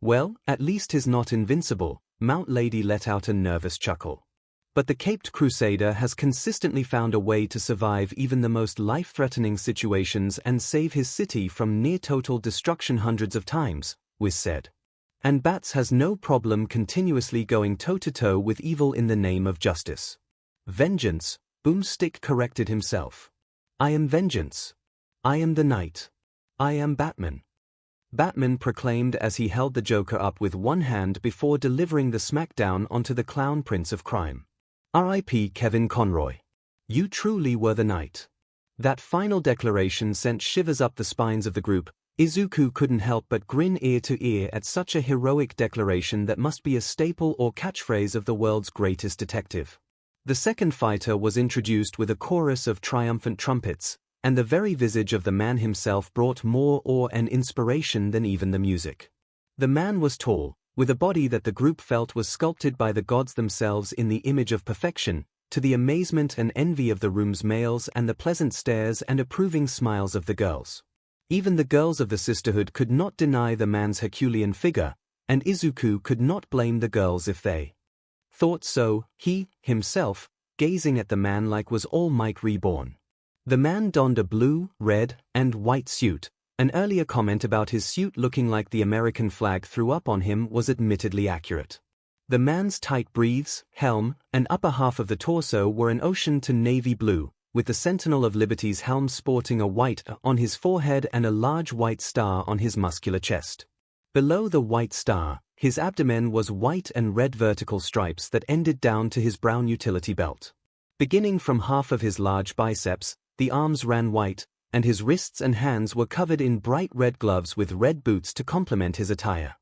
Well, at least he's not invincible, Mount Lady let out a nervous chuckle. But the Caped Crusader has consistently found a way to survive even the most life-threatening situations and save his city from near-total destruction hundreds of times, Wiz said. And Bats has no problem continuously going toe-to-toe with evil in the name of justice. Vengeance, Boomstick corrected himself. I am vengeance. I am the knight. I am Batman. Batman proclaimed as he held the Joker up with one hand before delivering the smackdown onto the clown prince of crime. R.I.P. Kevin Conroy. You truly were the knight. That final declaration sent shivers up the spines of the group. Izuku couldn't help but grin ear to ear at such a heroic declaration that must be a staple or catchphrase of the world's greatest detective. The second fighter was introduced with a chorus of triumphant trumpets, and the very visage of the man himself brought more awe and inspiration than even the music. The man was tall, with a body that the group felt was sculpted by the gods themselves in the image of perfection, to the amazement and envy of the room's males and the pleasant stares and approving smiles of the girls. Even the girls of the sisterhood could not deny the man's Herculean figure, and Izuku could not blame the girls if they thought so, he, himself, gazing at the man like was All Might reborn. The man donned a blue, red, and white suit. An earlier comment about his suit looking like the American flag threw up on him was admittedly accurate. The man's tight breaths, helm, and upper half of the torso were an ocean to navy blue, with the Sentinel of Liberty's helm sporting a white on his forehead and a large white star on his muscular chest. Below the white star, his abdomen was white and red vertical stripes that ended down to his brown utility belt. Beginning from half of his large biceps, the arms ran white, and his wrists and hands were covered in bright red gloves with red boots to complement his attire.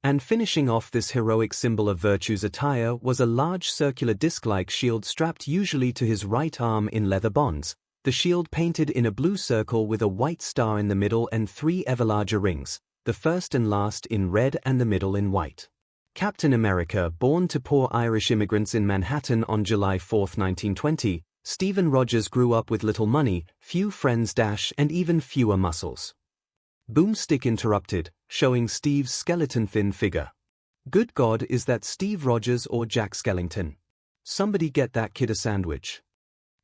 And finishing off this heroic symbol of virtue's attire was a large circular disc-like shield strapped usually to his right arm in leather bonds, the shield painted in a blue circle with a white star in the middle and 3 ever larger rings, the first and last in red and the middle in white. Captain America, born to poor Irish immigrants in Manhattan on July 4, 1920, Stephen Rogers grew up with little money, few friends and even fewer muscles. Boomstick interrupted, showing Steve's skeleton-thin figure. Good God, is that Steve Rogers or Jack Skellington? Somebody get that kid a sandwich.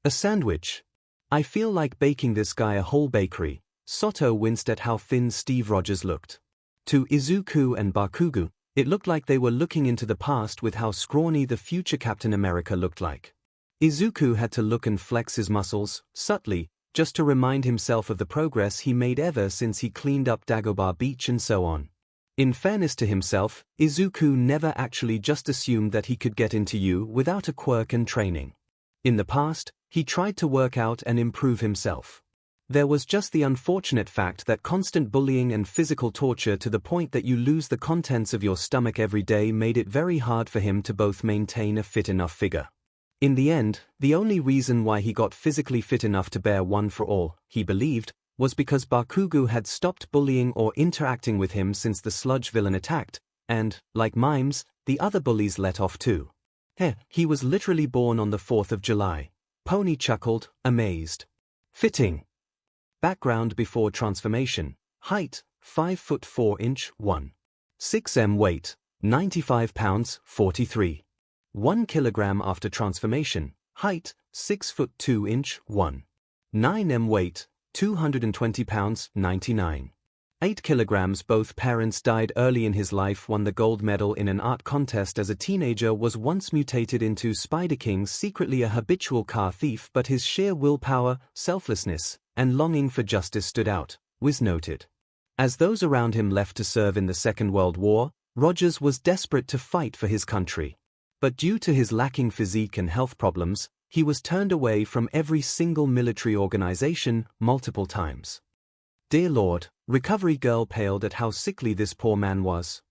A sandwich? I feel like baking this guy a whole bakery. Soto winced at how thin Steve Rogers looked. To Izuku and Bakugo, it looked like they were looking into the past with how scrawny the future Captain America looked like. Izuku had to look and flex his muscles, subtly, just to remind himself of the progress he made ever since he cleaned up Dagobah Beach and so on. In fairness to himself, Izuku never actually just assumed that he could get into you without a quirk and training. In the past, he tried to work out and improve himself. There was just the unfortunate fact that constant bullying and physical torture to the point that you lose the contents of your stomach every day made it very hard for him to both maintain a fit enough figure. In the end, the only reason why he got physically fit enough to bear one for all, he believed, was because Bakugo had stopped bullying or interacting with him since the sludge villain attacked, and, like Mimes, the other bullies let off too. He was literally born on the 4th of July. Pony chuckled, amazed. Fitting. Background before transformation. Height, 5 foot 4 inch, 1. 6 weight, 95 pounds, 43. 1 kilogram after transformation. Height, 6 foot 2 inch, 1. 9 weight, 220 pounds, 99. 8 kilograms. Both parents died early in his life. Won the gold medal in an art contest as a teenager. Was once mutated into Spider King. Secretly a habitual car thief, but his sheer willpower, selflessness, and longing for justice stood out, was noted. As those around him left to serve in the Second World War, Rogers was desperate to fight for his country. But due to his lacking physique and health problems, he was turned away from every single military organization multiple times. Dear Lord, Recovery Girl paled at how sickly this poor man was.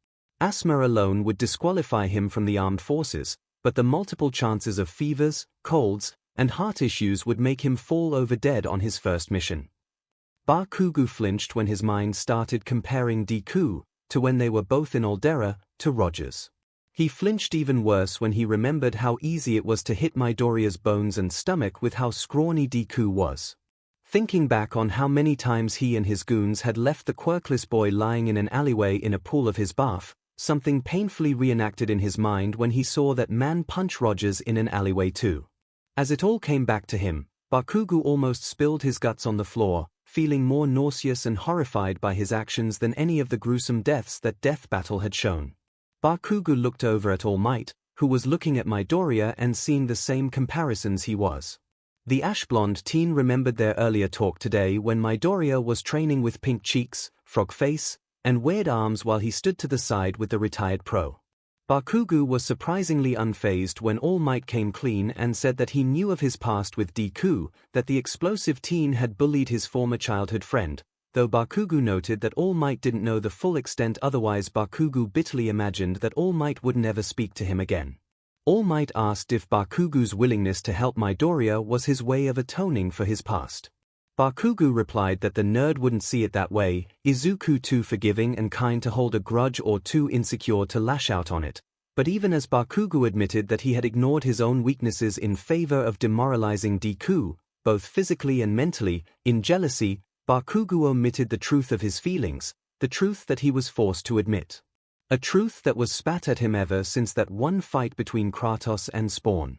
Asthma alone would disqualify him from the armed forces, but the multiple chances of fevers, colds, and heart issues would make him fall over dead on his first mission. Bakugo flinched when his mind started comparing Deku, to when they were both in Aldera, to Rogers. He flinched even worse when he remembered how easy it was to hit Midoriya's bones and stomach with how scrawny Deku was. Thinking back on how many times he and his goons had left the quirkless boy lying in an alleyway in a pool of his bath, something painfully reenacted in his mind when he saw that man punch Rogers in an alleyway too. As it all came back to him, Bakugo almost spilled his guts on the floor, feeling more nauseous and horrified by his actions than any of the gruesome deaths that Death Battle had shown. Bakugo looked over at All Might, who was looking at Midoriya and seeing the same comparisons he was. The ash-blonde teen remembered their earlier talk today when Midoriya was training with pink cheeks, frog face, and weird arms while he stood to the side with the retired pro. Bakugo was surprisingly unfazed when All Might came clean and said that he knew of his past with Deku, that the explosive teen had bullied his former childhood friend, though Bakugo noted that All Might didn't know the full extent. Otherwise Bakugo bitterly imagined that All Might would never speak to him again. All Might asked if Bakugo's willingness to help Midoriya was his way of atoning for his past. Bakugo replied that the nerd wouldn't see it that way, Izuku too forgiving and kind to hold a grudge or too insecure to lash out on it. But even as Bakugo admitted that he had ignored his own weaknesses in favor of demoralizing Deku, both physically and mentally, in jealousy, Bakugo omitted the truth of his feelings, the truth that he was forced to admit. A truth that was spat at him ever since that one fight between Kratos and Spawn.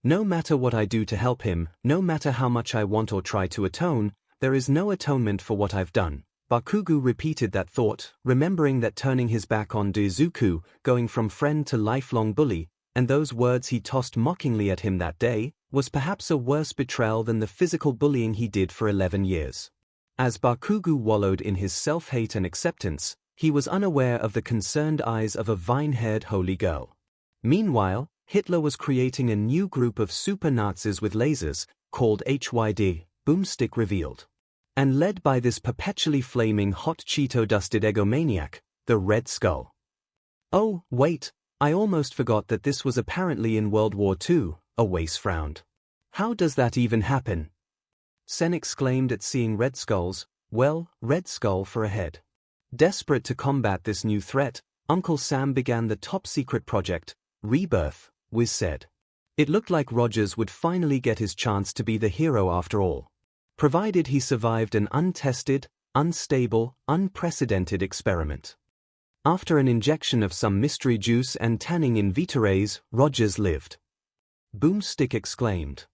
No matter what I do to help him, no matter how much I want or try to atone, there is no atonement for what I've done. Bakugo repeated that thought, remembering that turning his back on Izuku, going from friend to lifelong bully, and those words he tossed mockingly at him that day, was perhaps a worse betrayal than the physical bullying he did for 11 years. As Bakugo wallowed in his self-hate and acceptance, he was unaware of the concerned eyes of a vine-haired holy girl. Meanwhile, Hitler was creating a new group of super Nazis with lasers, called HYD, Boomstick revealed. And led by this perpetually flaming hot Cheeto-dusted egomaniac, the Red Skull. Oh, wait, I almost forgot that this was apparently in World War II, Awais frowned. How does that even happen? Sen exclaimed at seeing Red Skulls, well, Red Skull for a head. Desperate to combat this new threat, Uncle Sam began the top-secret project, Rebirth, Wiz said. It looked like Rogers would finally get his chance to be the hero after all. Provided he survived an untested, unstable, unprecedented experiment. After an injection of some mystery juice and tanning in Vita rays, Rogers lived. Boomstick exclaimed.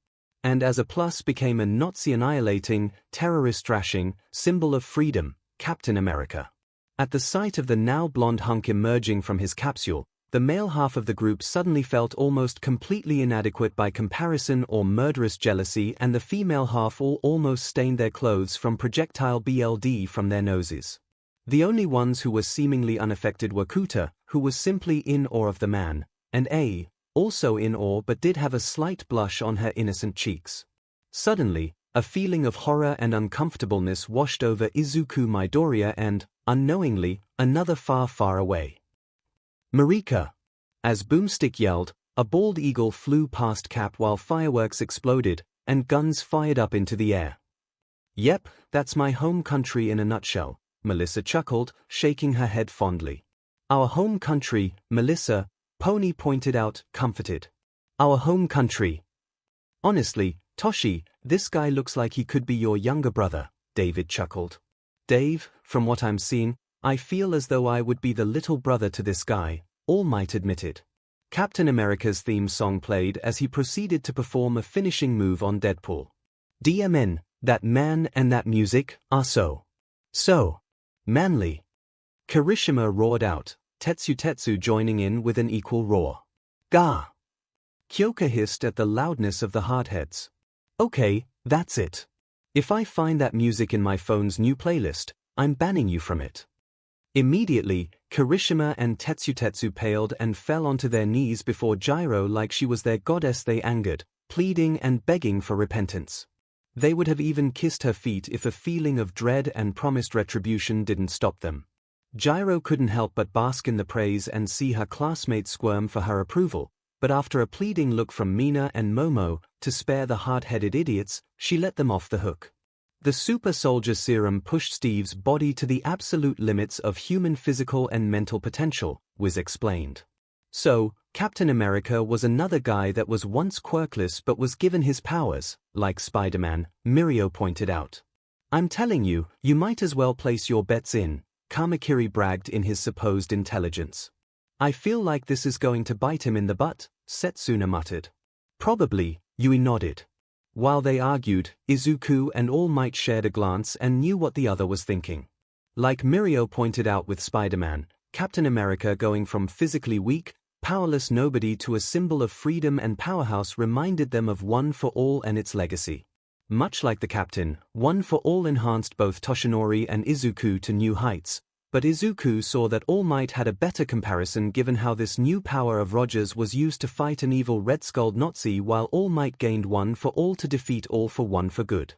And as a plus became a Nazi-annihilating, terrorist-thrashing, symbol of freedom, Captain America. At the sight of the now blonde hunk emerging from his capsule, the male half of the group suddenly felt almost completely inadequate by comparison or murderous jealousy, and the female half all almost stained their clothes from projectile BLD from their noses. The only ones who were seemingly unaffected were Kuta, who was simply in awe of the man, and A, also in awe but did have a slight blush on her innocent cheeks. Suddenly, a feeling of horror and uncomfortableness washed over Izuku Midoriya and, unknowingly, another far, far away. Marika! As Boomstick yelled, A bald eagle flew past Cap while fireworks exploded, and guns fired up into the air. "Yep, that's my home country in a nutshell," Melissa chuckled, shaking her head fondly. "Our home country, Melissa," Pony pointed out, comforted. "Our home country." "Honestly, Toshi, this guy looks like he could be your younger brother," David chuckled. "Dave, from what I'm seeing, I feel as though I would be the little brother to this guy," All Might admitted. Captain America's theme song played as he proceeded to perform a finishing move on Deadpool. "DMN, that man and that music are so manly." Kirishima roared out, Tetsu joining in with an equal roar. "Gah!" Kyoka hissed at the loudness of the hardheads. "Okay, that's it. If I find that music in my phone's new playlist, I'm banning you from it." Immediately, Kirishima and Tetsu paled and fell onto their knees before Gyro like she was their goddess. They angered, pleading and begging for repentance. They would have even kissed her feet if a feeling of dread and promised retribution didn't stop them. Gyro couldn't help but bask in the praise and see her classmates squirm for her approval, but after a pleading look from Mina and Momo, to spare the hard-headed idiots, she let them off the hook. The super soldier serum pushed Steve's body to the absolute limits of human physical and mental potential, Wiz explained. So, Captain America was another guy that was once quirkless but was given his powers, like Spider-Man, Mirio pointed out. "I'm telling you, you might as well place your bets in," Kamakiri bragged in his supposed intelligence. "I feel like this is going to bite him in the butt," Setsuna muttered. "Probably," Yui nodded. While they argued, Izuku and All Might shared a glance and knew what the other was thinking. Like Mirio pointed out with Spider-Man, Captain America going from physically weak, powerless nobody to a symbol of freedom and powerhouse reminded them of One for All and its legacy. Much like the Captain, One for All enhanced both Toshinori and Izuku to new heights, but Izuku saw that All Might had a better comparison given how this new power of Roger's was used to fight an evil red-skulled Nazi, while All Might gained One for All to defeat All for One for good.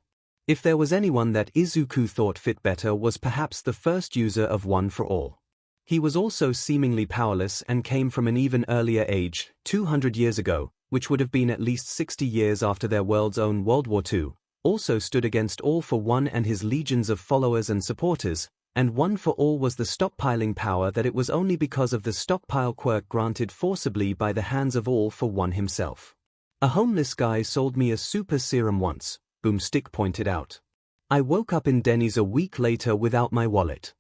If there was anyone that Izuku thought fit better was perhaps the first user of One for All. He was also seemingly powerless and came from an even earlier age, 200 years ago, which would have been at least 60 years after their world's own World War II, also stood against All for One and his legions of followers and supporters, and One for All was the stockpiling power that it was only because of the stockpile quirk granted forcibly by the hands of All for One himself. "A homeless guy sold me a super serum once," Boomstick pointed out. "I woke up in Denny's a week later without my wallet."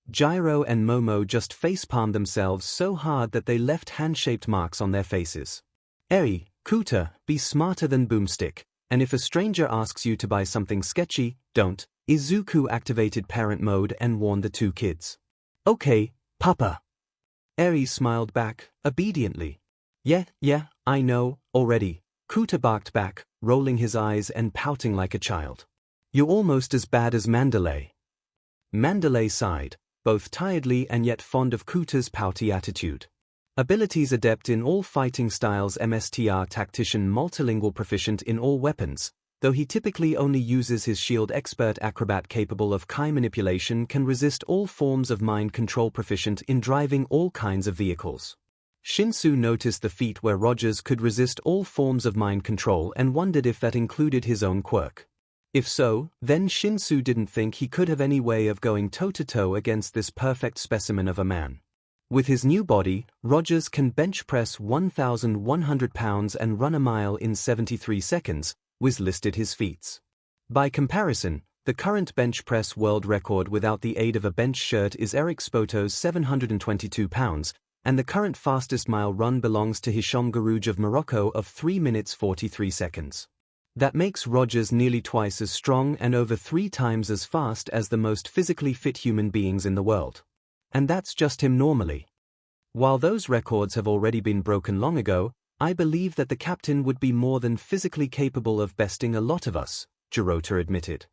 Gyro and Momo just facepalmed themselves so hard that they left hand-shaped marks on their faces. "Eri, Kuta, be smarter than Boomstick, and if a stranger asks you to buy something sketchy, don't." Izuku activated parent mode and warned the two kids. "Okay, Papa." Eri smiled back, obediently. Yeah, I know, already," Kuta barked back, rolling his eyes and pouting like a child. "You're almost as bad as Mandalay." Mandalay sighed, both tiredly and yet fond of Kuta's pouty attitude. Abilities adept in all fighting styles, MSTR tactician, multilingual, proficient in all weapons, though he typically only uses his shield, expert acrobat capable of Kai manipulation, can resist all forms of mind control, proficient in driving all kinds of vehicles. Shinsu noticed the feat where Rogers could resist all forms of mind control and wondered if that included his own quirk. If so, then Shinsu didn't think he could have any way of going toe-to-toe against this perfect specimen of a man. With his new body, Rogers can bench press 1,100 pounds and run a mile in 73 seconds, Wiz listed his feats. By comparison, the current bench press world record without the aid of a bench shirt is Eric Spoto's 722 pounds, and the current fastest mile run belongs to Hisham Garouj of Morocco of 3 minutes 43 seconds. That makes Rogers nearly twice as strong and over 3 times as fast as the most physically fit human beings in the world. And that's just him normally. While those records have already been broken long ago, I believe that the captain would be more than physically capable of besting a lot of us, Jirota admitted.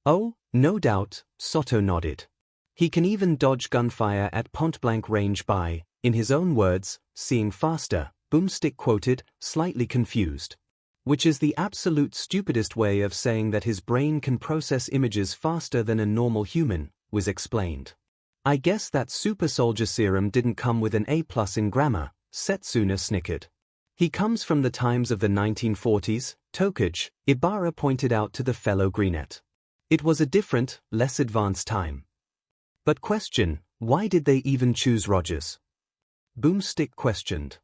"Oh, no doubt," Soto nodded. "He can even dodge gunfire at point-blank range by, in his own words, seeing faster," Boomstick quoted, slightly confused. "Which is the absolute stupidest way of saying that his brain can process images faster than a normal human," was explained. "I guess that super soldier serum didn't come with an A+ in grammar," Setsuna snickered. He comes from the times of the 1940s, Tokaj, Ibarra pointed out to the fellow Greenette. It was a different, less advanced time. But question, why did they even choose Rogers? Boomstick questioned.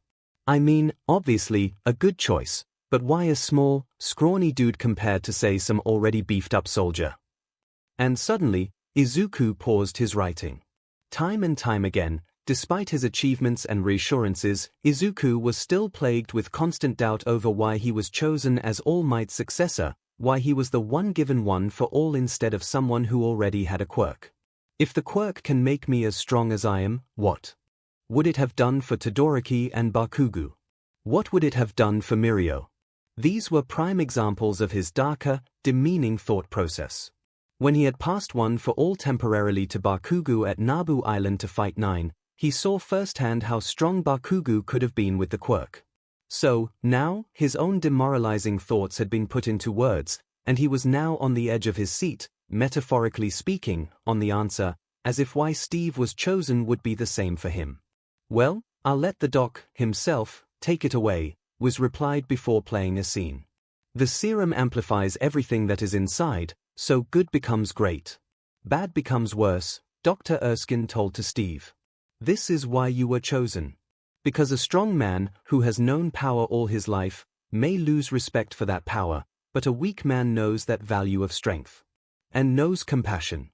I mean, obviously, a good choice, but why a small, scrawny dude compared to say some already beefed-up soldier? And suddenly, Izuku paused his writing. Time and time again, despite his achievements and reassurances, Izuku was still plagued with constant doubt over why he was chosen as All Might's successor, why he was the one given one for all instead of someone who already had a quirk. If the quirk can make me as strong as I am, what would it have done for Todoroki and Bakugo? What would it have done for Mirio? These were prime examples of his darker, demeaning thought process. When he had passed one for all temporarily to Bakugo at Nabu Island to fight 9, he saw firsthand how strong Bakugo could have been with the quirk. So, now, his own demoralizing thoughts had been put into words, and he was now on the edge of his seat, metaphorically speaking, on the answer, as if why Steve was chosen would be the same for him. Well, I'll let the doc, himself, take it away, was replied before playing a scene. The serum amplifies everything that is inside, so good becomes great. Bad becomes worse, Dr. Erskine told to Steve. This is why you were chosen. Because a strong man, who has known power all his life, may lose respect for that power, but a weak man knows that value of strength. And knows compassion.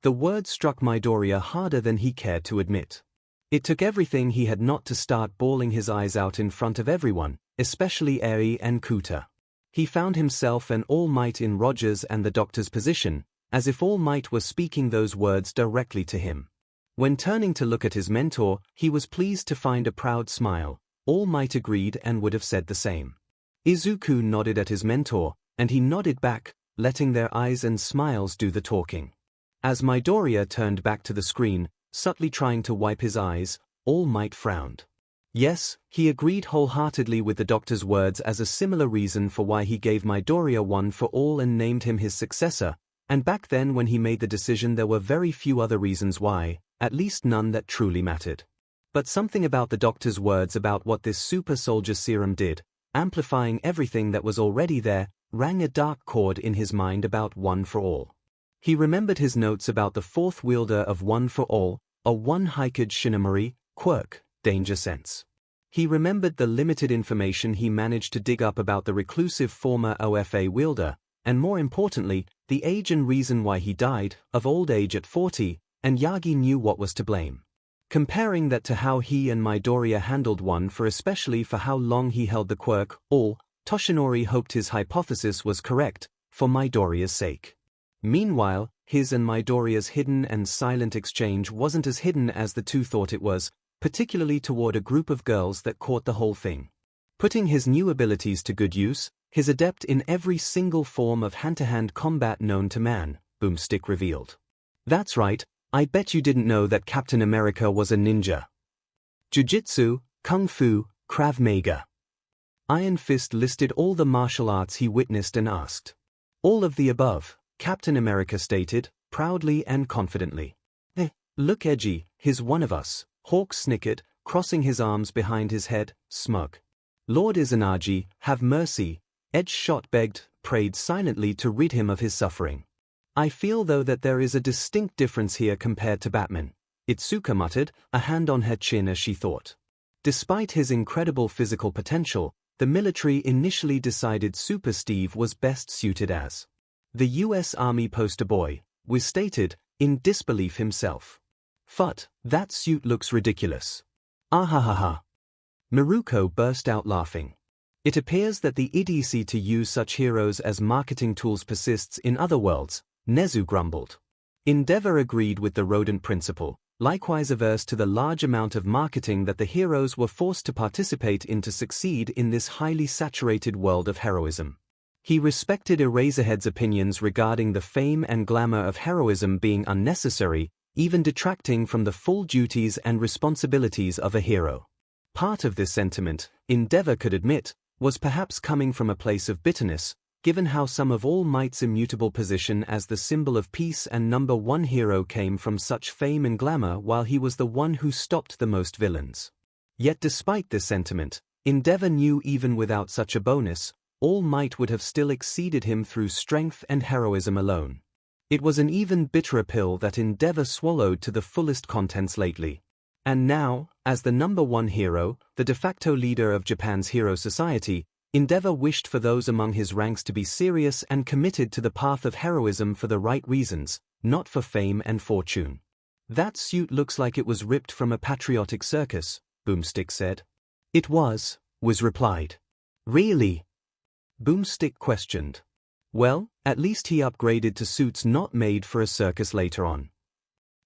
The word struck Midoriya harder than he cared to admit. It took everything he had not to start bawling his eyes out in front of everyone, especially Eri and Kuta. He found himself and All Might in Rogers and the Doctor's position, as if All Might were speaking those words directly to him. When turning to look at his mentor, he was pleased to find a proud smile. All Might agreed and would have said the same. Izuku nodded at his mentor, and he nodded back, letting their eyes and smiles do the talking. As Midoriya turned back to the screen, subtly trying to wipe his eyes, All Might frowned. Yes, he agreed wholeheartedly with the Doctor's words as a similar reason for why he gave Midoriya one for all and named him his successor, and back then when he made the decision there were very few other reasons why, at least none that truly mattered. But something about the Doctor's words about what this super soldier serum did, amplifying everything that was already there, rang a dark chord in his mind about One for All. He remembered his notes about the fourth wielder of One for All, a one-hiked Shinamori, quirk, danger sense. He remembered the limited information he managed to dig up about the reclusive former OFA wielder, and more importantly, the age and reason why he died, of old age at 40, and Yagi knew what was to blame. Comparing that to how he and Midoriya handled One for especially for how long he held the quirk, All, Toshinori hoped his hypothesis was correct, for Midoriya's sake. Meanwhile, his and Midoriya's hidden and silent exchange wasn't as hidden as the two thought it was, particularly toward a group of girls that caught the whole thing. Putting his new abilities to good use, his adept in every single form of hand-to-hand combat known to man, Boomstick revealed. That's right, I bet you didn't know that Captain America was a ninja. Jiu-Jitsu, Kung Fu, Krav Maga. Iron Fist listed all the martial arts he witnessed and asked. All of the above, Captain America stated, proudly and confidently. Look edgy, he's one of us, Hawk snickered, crossing his arms behind his head, smug. Lord Izanagi, have mercy, Edge Shot begged, prayed silently to rid him of his suffering. I feel though that there is a distinct difference here compared to Batman, Itsuka muttered, a hand on her chin as she thought. Despite his incredible physical potential, the military initially decided Super Steve was best suited as the U.S. Army poster boy, was stated, in disbelief himself. Phut, that suit looks ridiculous. Ahahaha. Miruko burst out laughing. It appears that the idiocy to use such heroes as marketing tools persists in other worlds, Nezu grumbled. Endeavor agreed with the rodent principle, likewise averse to the large amount of marketing that the heroes were forced to participate in to succeed in this highly saturated world of heroism. He respected Eraserhead's opinions regarding the fame and glamour of heroism being unnecessary, even detracting from the full duties and responsibilities of a hero. Part of this sentiment, Endeavor could admit, was perhaps coming from a place of bitterness, given how some of All Might's immutable position as the symbol of peace and number one hero came from such fame and glamour while he was the one who stopped the most villains. Yet despite this sentiment, Endeavor knew even without such a bonus, All Might would have still exceeded him through strength and heroism alone. It was an even bitterer pill that Endeavor swallowed to the fullest contents lately. And now, as the #1 hero, the de facto leader of Japan's hero society, Endeavor wished for those among his ranks to be serious and committed to the path of heroism for the right reasons, not for fame and fortune. That suit looks like it was ripped from a patriotic circus, Boomstick said. It was replied. Really? Boomstick questioned. Well, at least he upgraded to suits not made for a circus later on.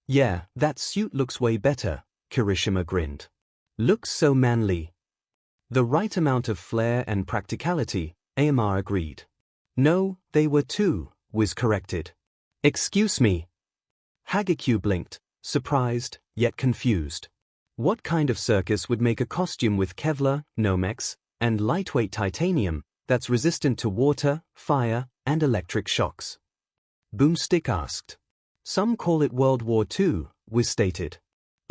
Yeah, that suit looks way better, Kirishima grinned. Looks so manly. The right amount of flair and practicality, AMR agreed. No, they were too, Wiz corrected. Excuse me. Hagekyu blinked, surprised, yet confused. What kind of circus would make a costume with Kevlar, Nomex, and lightweight titanium that's resistant to water, fire, and electric shocks? Boomstick asked. Some call it World War II, Wiz stated.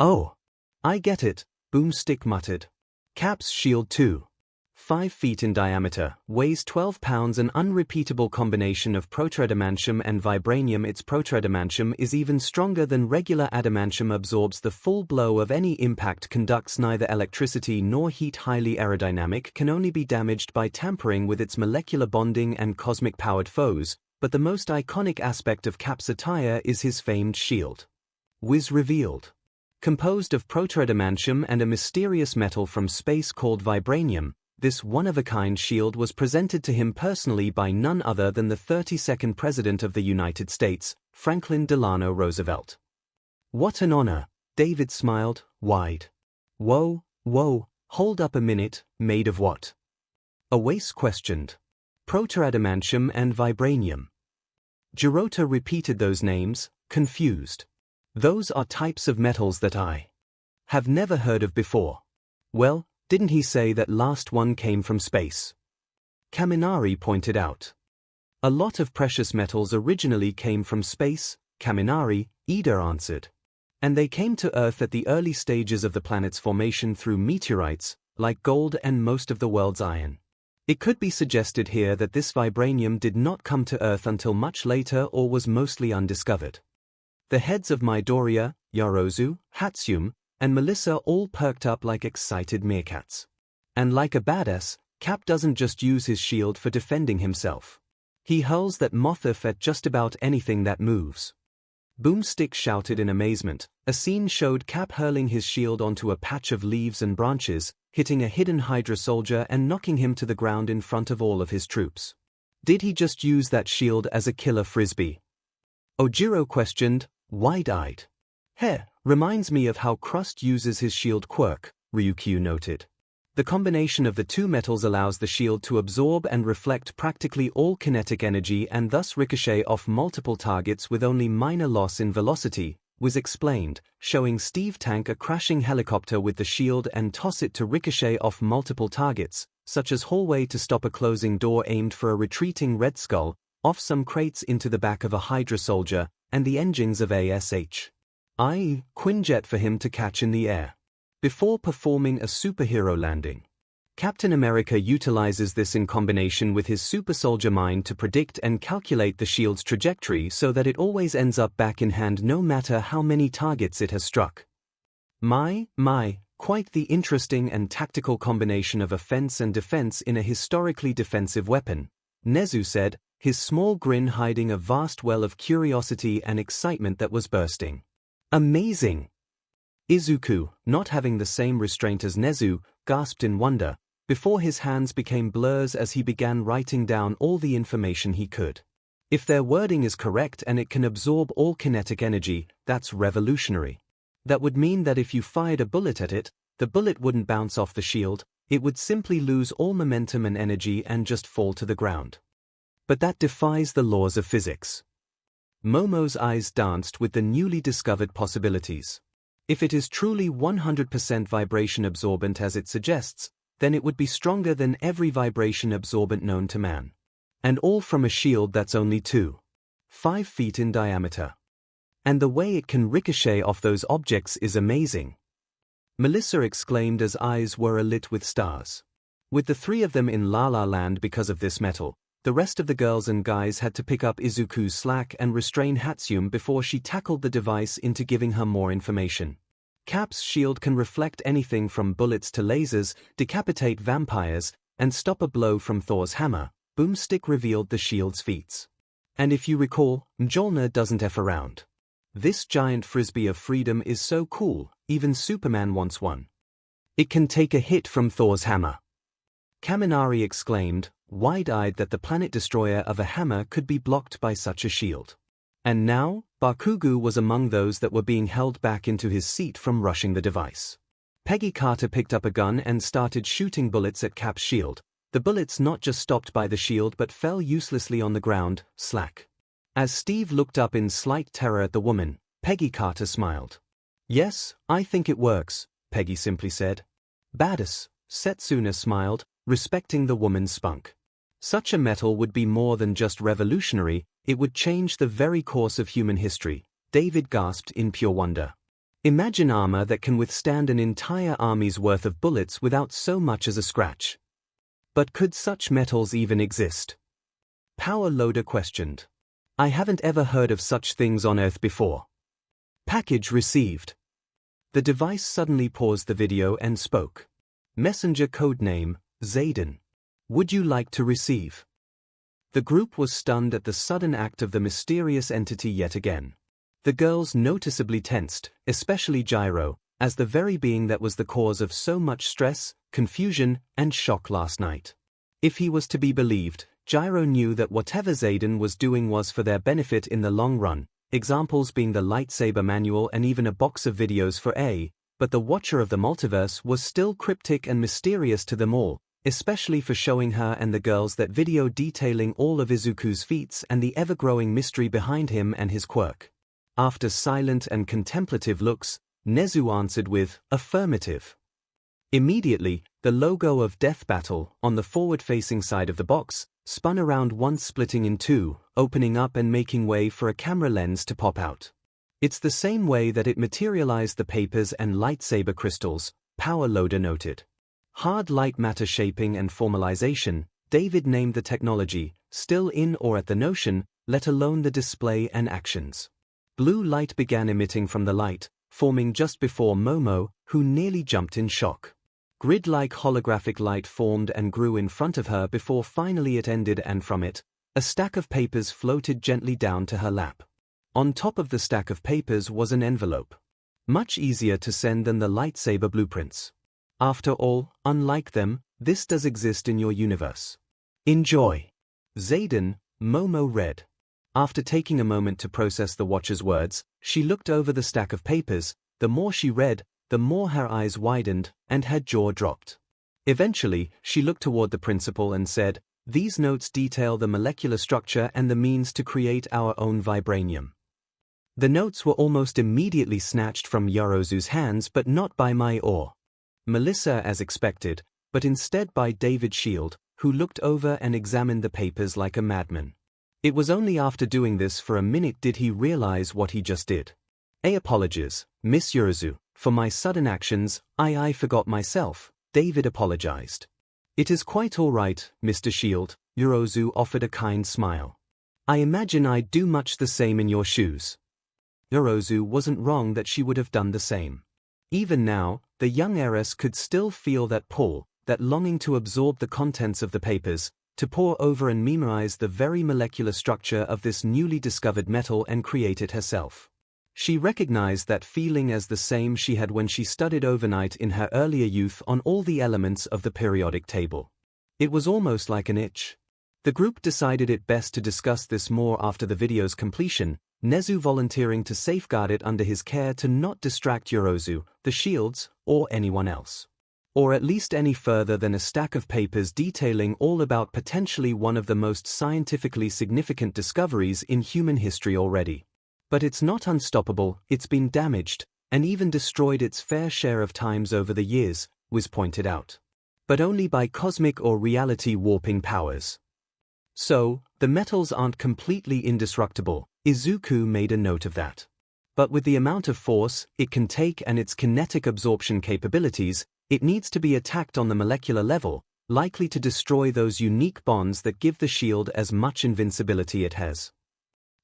Oh, I get it, Boomstick muttered. Cap's shield too. 5 feet in diameter, weighs 12 pounds, an unrepeatable combination of protoadamantium and vibranium. Its protoadamantium is even stronger than regular adamantium, absorbs the full blow of any impact, conducts neither electricity nor heat, highly aerodynamic, can only be damaged by tampering with its molecular bonding and cosmic-powered foes, but the most iconic aspect of Cap's attire is his famed shield. Wiz revealed. Composed of protoadamantium and a mysterious metal from space called vibranium, this one-of-a-kind shield was presented to him personally by none other than the 32nd President of the United States, Franklin Delano Roosevelt. What an honor, David smiled, wide. Whoa, hold up a minute, made of what? Awase questioned. Protoadamantium and vibranium. Jirota repeated those names, confused. Those are types of metals that I have never heard of before. Well, didn't he say that last one came from space? Kaminari pointed out. A lot of precious metals originally came from space, Kaminari, Ida answered. And they came to Earth at the early stages of the planet's formation through meteorites, like gold and most of the world's iron. It could be suggested here that this vibranium did not come to Earth until much later or was mostly undiscovered. The heads of Midoriya, Yarozu, Hatsune, and Melissa all perked up like excited meerkats. And like a badass, Cap doesn't just use his shield for defending himself. He hurls that motif at just about anything that moves. Boomstick shouted in amazement. A scene showed Cap hurling his shield onto a patch of leaves and branches, hitting a hidden Hydra soldier and knocking him to the ground in front of all of his troops. Did he just use that shield as a killer frisbee? Ojiro questioned, wide-eyed. Reminds me of how Crust uses his shield quirk, Ryukyu noted. The combination of the two metals allows the shield to absorb and reflect practically all kinetic energy and thus ricochet off multiple targets with only minor loss in velocity, was explained, showing Steve tank a crashing helicopter with the shield and toss it to ricochet off multiple targets, such as hallway to stop a closing door aimed for a retreating Red Skull, off some crates into the back of a Hydra soldier, and the engines of ASH. Quinjet for him to catch in the air. Before performing a superhero landing. Captain America utilizes this in combination with his super soldier mind to predict and calculate the shield's trajectory so that it always ends up back in hand no matter how many targets it has struck. My, quite the interesting and tactical combination of offense and defense in a historically defensive weapon, Nezu said, his small grin hiding a vast well of curiosity and excitement that was bursting. Amazing! Izuku, not having the same restraint as Nezu, gasped in wonder, before his hands became blurs as he began writing down all the information he could. If their wording is correct and it can absorb all kinetic energy, that's revolutionary. That would mean that if you fired a bullet at it, the bullet wouldn't bounce off the shield, it would simply lose all momentum and energy and just fall to the ground. But that defies the laws of physics. Momo's eyes danced with the newly discovered possibilities. If it is truly 100% vibration absorbent as it suggests, then it would be stronger than every vibration absorbent known to man. And all from a shield that's only 2.5 feet in diameter. And the way it can ricochet off those objects is amazing. Melissa exclaimed as eyes were alit with stars. With the three of them in La La Land because of this metal, the rest of the girls and guys had to pick up Izuku's slack and restrain Hatsune before she tackled the device into giving her more information. Cap's shield can reflect anything from bullets to lasers, decapitate vampires, and stop a blow from Thor's hammer. Boomstick revealed the shield's feats. And if you recall, Mjolnir doesn't F around. This giant frisbee of freedom is so cool, even Superman wants one. It can take a hit from Thor's hammer. Kaminari exclaimed, wide-eyed that the planet destroyer of a hammer could be blocked by such a shield. And now, Bakugo was among those that were being held back into his seat from rushing the device. Peggy Carter picked up a gun and started shooting bullets at Cap's shield. The bullets not just stopped by the shield but fell uselessly on the ground, slack. As Steve looked up in slight terror at the woman, Peggy Carter smiled. Yes, I think it works, Peggy simply said. Badass, Setsuna smiled, respecting the woman's spunk. Such a metal would be more than just revolutionary, it would change the very course of human history, David gasped in pure wonder. Imagine armor that can withstand an entire army's worth of bullets without so much as a scratch. But could such metals even exist? Power Loader questioned. I haven't ever heard of such things on Earth before. Package received. The device suddenly paused the video and spoke. Messenger codename, Zayden. Would you like to receive? The group was stunned at the sudden act of the mysterious entity yet again. The girls noticeably tensed, especially Gyro, as the very being that was the cause of so much stress, confusion, and shock last night. If he was to be believed, Gyro knew that whatever Zayden was doing was for their benefit in the long run, examples being the lightsaber manual and even a box of videos for A, but the Watcher of the Multiverse was still cryptic and mysterious to them all, especially for showing her and the girls that video detailing all of Izuku's feats and the ever-growing mystery behind him and his quirk. After silent and contemplative looks, Nezu answered with, affirmative. Immediately, the logo of Death Battle, on the forward-facing side of the box, spun around once splitting in two, opening up and making way for a camera lens to pop out. It's the same way that it materialized the papers and lightsaber crystals, Power Loader noted. Hard light matter shaping and formalization, David named the technology, still in or at the notion, let alone the display and actions. Blue light began emitting from the light, forming just before Momo, who nearly jumped in shock. Grid-like holographic light formed and grew in front of her before finally it ended, and from it, a stack of papers floated gently down to her lap. On top of the stack of papers was an envelope. Much easier to send than the lightsaber blueprints. After all, unlike them, this does exist in your universe. Enjoy. Zayden, Momo read. After taking a moment to process the Watcher's words, she looked over the stack of papers. The more she read, the more her eyes widened, and her jaw dropped. Eventually, she looked toward the principal and said, these notes detail the molecular structure and the means to create our own vibranium. The notes were almost immediately snatched from Yorozu's hands, but not by Mai or Melissa as expected, but instead by David Shield, who looked over and examined the papers like a madman. It was only after doing this for a minute did he realize what he just did. Apologies, Miss Yorozu, for my sudden actions. I forgot myself, David apologized. It is quite all right, Mr. Shield, Yorozu offered a kind smile. I imagine I'd do much the same in your shoes. Yorozu wasn't wrong that she would have done the same. Even now, the young heiress could still feel that pull, that longing to absorb the contents of the papers, to pore over and memorize the very molecular structure of this newly discovered metal and create it herself. She recognized that feeling as the same she had when she studied overnight in her earlier youth on all the elements of the periodic table. It was almost like an itch. The group decided it best to discuss this more after the video's completion, Nezu volunteering to safeguard it under his care to not distract Yorozu, the shields, or anyone else. Or at least any further than a stack of papers detailing all about potentially one of the most scientifically significant discoveries in human history already. But it's not unstoppable, it's been damaged, and even destroyed its fair share of times over the years, was pointed out. But only by cosmic or reality warping powers. So, the metals aren't completely indestructible, Izuku made a note of that. But with the amount of force it can take and its kinetic absorption capabilities, it needs to be attacked on the molecular level, likely to destroy those unique bonds that give the shield as much invincibility it has.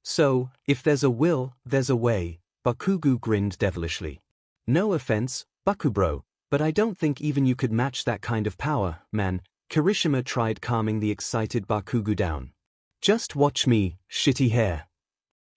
So, if there's a will, there's a way, Bakugo grinned devilishly. No offense, Bakubro, but I don't think even you could match that kind of power, man. Kirishima tried calming the excited Bakugo down. Just watch me, shitty hair,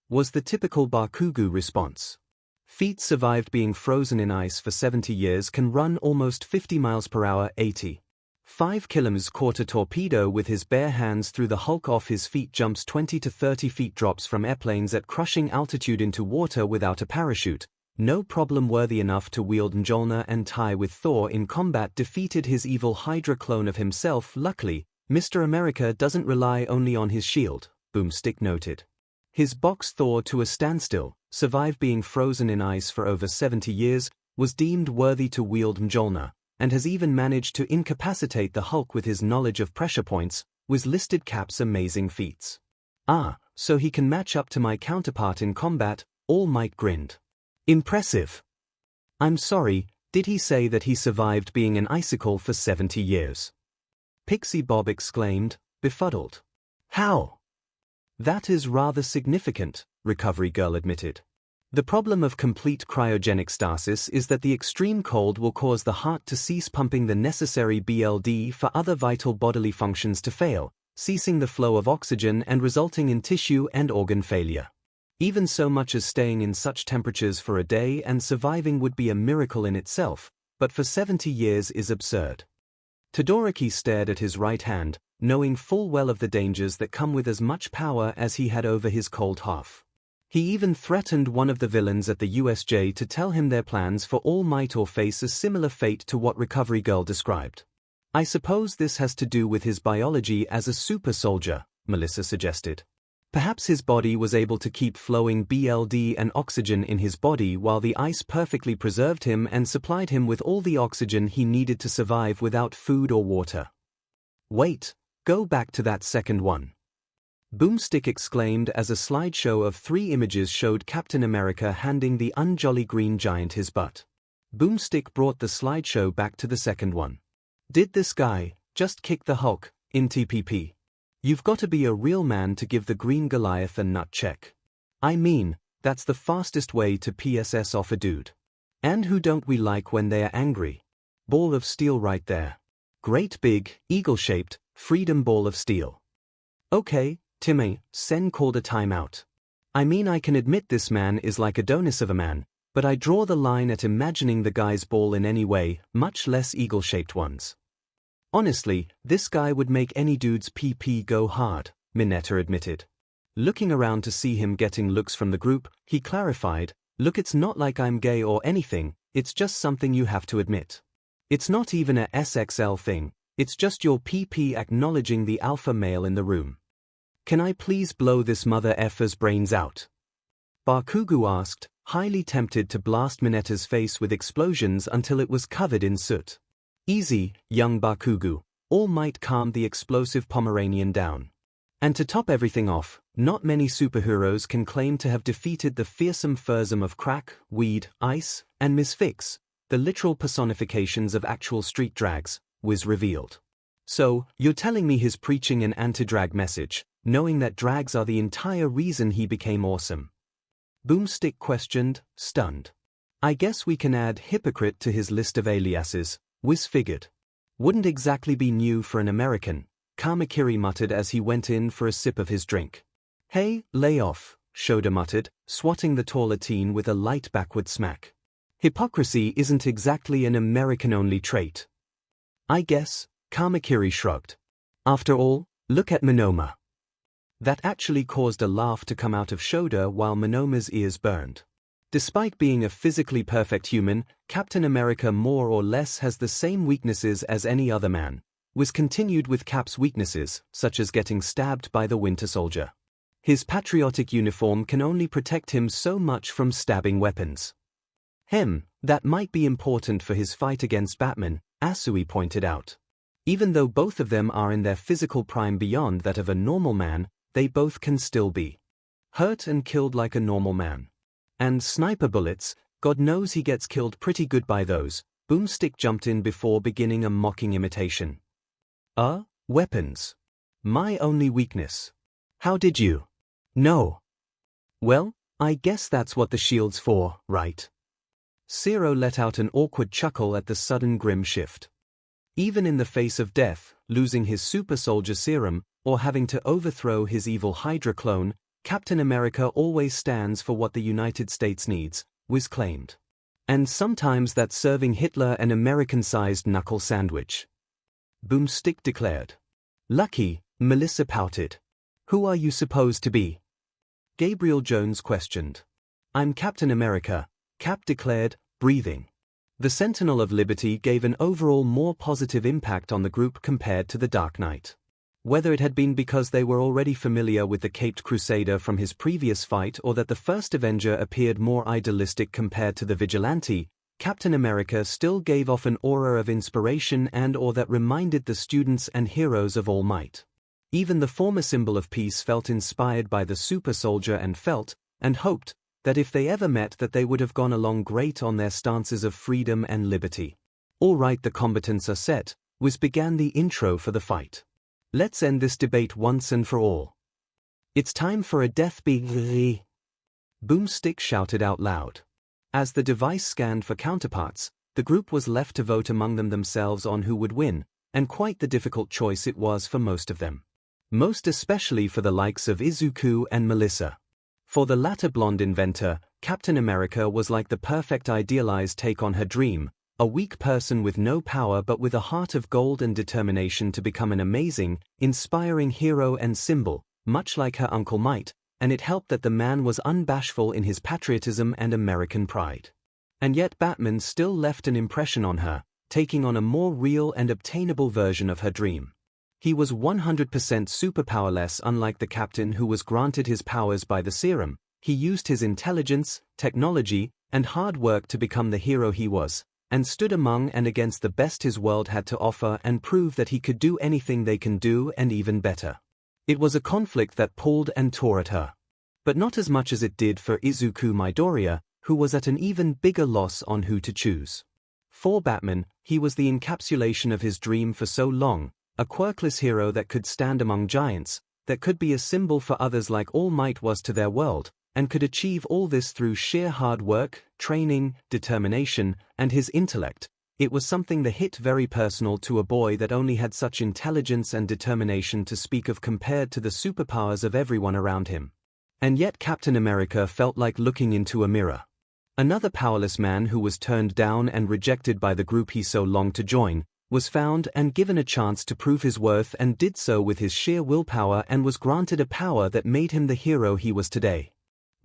was the typical Bakugo response. Feet survived being frozen in ice for 70 years can run almost 50 miles per hour, 80. 5 km caught a torpedo with his bare hands through the Hulk off his feet, jumps 20 to 30 feet, drops from airplanes at crushing altitude into water without a parachute. No problem worthy enough to wield Mjolnir and tie with Thor in combat, defeated his evil Hydra clone of himself. Luckily, Mr. America doesn't rely only on his shield, Boomstick noted. His box Thor to a standstill, survived being frozen in ice for over 70 years, was deemed worthy to wield Mjolnir, and has even managed to incapacitate the Hulk with his knowledge of pressure points, was listed Cap's amazing feats. Ah, so he can match up to my counterpart in combat, All Might grinned. Impressive. I'm sorry, did he say that he survived being an icicle for 70 years? Pixie Bob exclaimed, befuddled. How? That is rather significant, Recovery Girl admitted. The problem of complete cryogenic stasis is that the extreme cold will cause the heart to cease pumping the necessary blood for other vital bodily functions to fail, ceasing the flow of oxygen and resulting in tissue and organ failure. Even so much as staying in such temperatures for a day and surviving would be a miracle in itself, but for 70 years is absurd. Todoroki stared at his right hand, knowing full well of the dangers that come with as much power as he had over his cold half. He even threatened one of the villains at the USJ to tell him their plans for All Might or face a similar fate to what Recovery Girl described. I suppose this has to do with his biology as a super soldier, Melissa suggested. Perhaps his body was able to keep flowing blood and oxygen in his body while the ice perfectly preserved him and supplied him with all the oxygen he needed to survive without food or water. Wait, go back to that second one. Boomstick exclaimed as a slideshow of 3 images showed Captain America handing the unjolly green giant his butt. Boomstick brought the slideshow back to the second one. Did this guy just kick the Hulk in TPP? You've got to be a real man to give the green Goliath a nut check. I mean, that's the fastest way to PSS off a dude. And who don't we like when they are angry? Ball of steel right there. Great big, eagle-shaped, freedom ball of steel. Okay, Timmy, Sen called a timeout. I mean, I can admit this man is like Adonis of a man, but I draw the line at imagining the guy's ball in any way, much less eagle-shaped ones. Honestly, this guy would make any dude's PP go hard, Mineta admitted. Looking around to see him getting looks from the group, he clarified, look, it's not like I'm gay or anything, it's just something you have to admit. It's not even a SXL thing, it's just your PP acknowledging the alpha male in the room. Can I please blow this mother effer's brains out? Bakugo asked, highly tempted to blast Mineta's face with explosions until it was covered in soot. Easy, young Bakugo, All Might calmed the explosive Pomeranian down. And to top everything off, not many superheroes can claim to have defeated the fearsome fearsome of crack, weed, ice, and misfix, the literal personifications of actual street drags, was revealed. So, you're telling me his preaching an anti-drag message, knowing that drags are the entire reason he became awesome? Boomstick questioned, stunned. I guess we can add hypocrite to his list of aliases, Wiz figured. Wouldn't exactly be new for an American, Kamakiri muttered as he went in for a sip of his drink. Hey, lay off, Shoda muttered, swatting the taller teen with a light backward smack. Hypocrisy isn't exactly an American-only trait. I guess, Kamakiri shrugged. After all, look at Monoma. That actually caused a laugh to come out of Shoda while Monoma's ears burned. Despite being a physically perfect human, Captain America more or less has the same weaknesses as any other man. Was continued with Cap's weaknesses, such as getting stabbed by the Winter Soldier. His patriotic uniform can only protect him so much from stabbing weapons. That might be important for his fight against Batman, Asui pointed out. Even though both of them are in their physical prime beyond that of a normal man, they both can still be hurt and killed like a normal man. And sniper bullets, God knows he gets killed pretty good by those. Boomstick jumped in before beginning a mocking imitation. Weapons. My only weakness. How did you know? Well, I guess that's what the shield's for, right? Zero let out an awkward chuckle at the sudden grim shift. Even in the face of death, losing his super soldier serum, or having to overthrow his evil Hydra clone, Captain America always stands for what the United States needs, Wiz claimed. And sometimes that's serving Hitler an American-sized knuckle sandwich. Boomstick declared. Lucky, Melissa pouted. Who are you supposed to be? Gabriel Jones questioned. I'm Captain America, Cap declared, breathing. The Sentinel of Liberty gave an overall more positive impact on the group compared to the Dark Knight. Whether it had been because they were already familiar with the Caped Crusader from his previous fight or that the first Avenger appeared more idealistic compared to the Vigilante, Captain America still gave off an aura of inspiration and/or that reminded the students and heroes of All Might. Even the former symbol of peace felt inspired by the super soldier and felt, and hoped, that if they ever met that they would have gone along great on their stances of freedom and liberty. All right, the combatants are set, Wiz began the intro for the fight. Let's end this debate once and for all. It's time for a death be. Boomstick shouted out loud. As the device scanned for counterparts, the group was left to vote among themselves on who would win, and quite the difficult choice it was for most of them. Most especially for the likes of Izuku and Melissa. For the latter blonde inventor, Captain America was like the perfect idealized take on her dream, a weak person with no power but with a heart of gold and determination to become an amazing, inspiring hero and symbol, much like her Uncle Might, and it helped that the man was unbashful in his patriotism and American pride. And yet Batman still left an impression on her, taking on a more real and obtainable version of her dream. He was 100% superpowerless, unlike the Captain who was granted his powers by the serum. He used his intelligence, technology, and hard work to become the hero he was, and stood among and against the best his world had to offer and proved that he could do anything they can do and even better. It was a conflict that pulled and tore at her. But not as much as it did for Izuku Midoriya, who was at an even bigger loss on who to choose. For Batman, he was the encapsulation of his dream for so long, a quirkless hero that could stand among giants, that could be a symbol for others like All Might was to their world, and could achieve all this through sheer hard work, training, determination, and his intellect. It was something that hit very personal to a boy that only had such intelligence and determination to speak of compared to the superpowers of everyone around him. And yet Captain America felt like looking into a mirror. Another powerless man who was turned down and rejected by the group he so longed to join, was found and given a chance to prove his worth and did so with his sheer willpower and was granted a power that made him the hero he was today.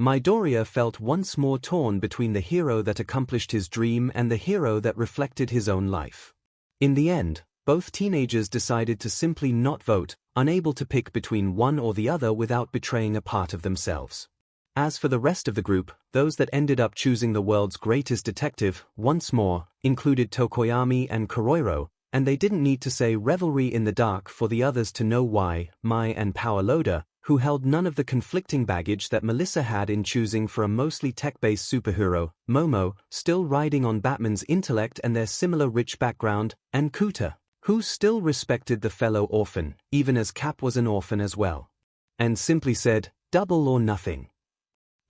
Midoriya felt once more torn between the hero that accomplished his dream and the hero that reflected his own life. In the end, both teenagers decided to simply not vote, unable to pick between one or the other without betraying a part of themselves. As for the rest of the group, those that ended up choosing the world's greatest detective, once more, included Tokoyami and Koroiro, and they didn't need to say revelry in the dark for the others to know why. Mai and Power Loader, who held none of the conflicting baggage that Melissa had in choosing for a mostly tech-based superhero, Momo, still riding on Batman's intellect and their similar rich background, and Kuta, who still respected the fellow orphan, even as Cap was an orphan as well. And simply said, double or nothing.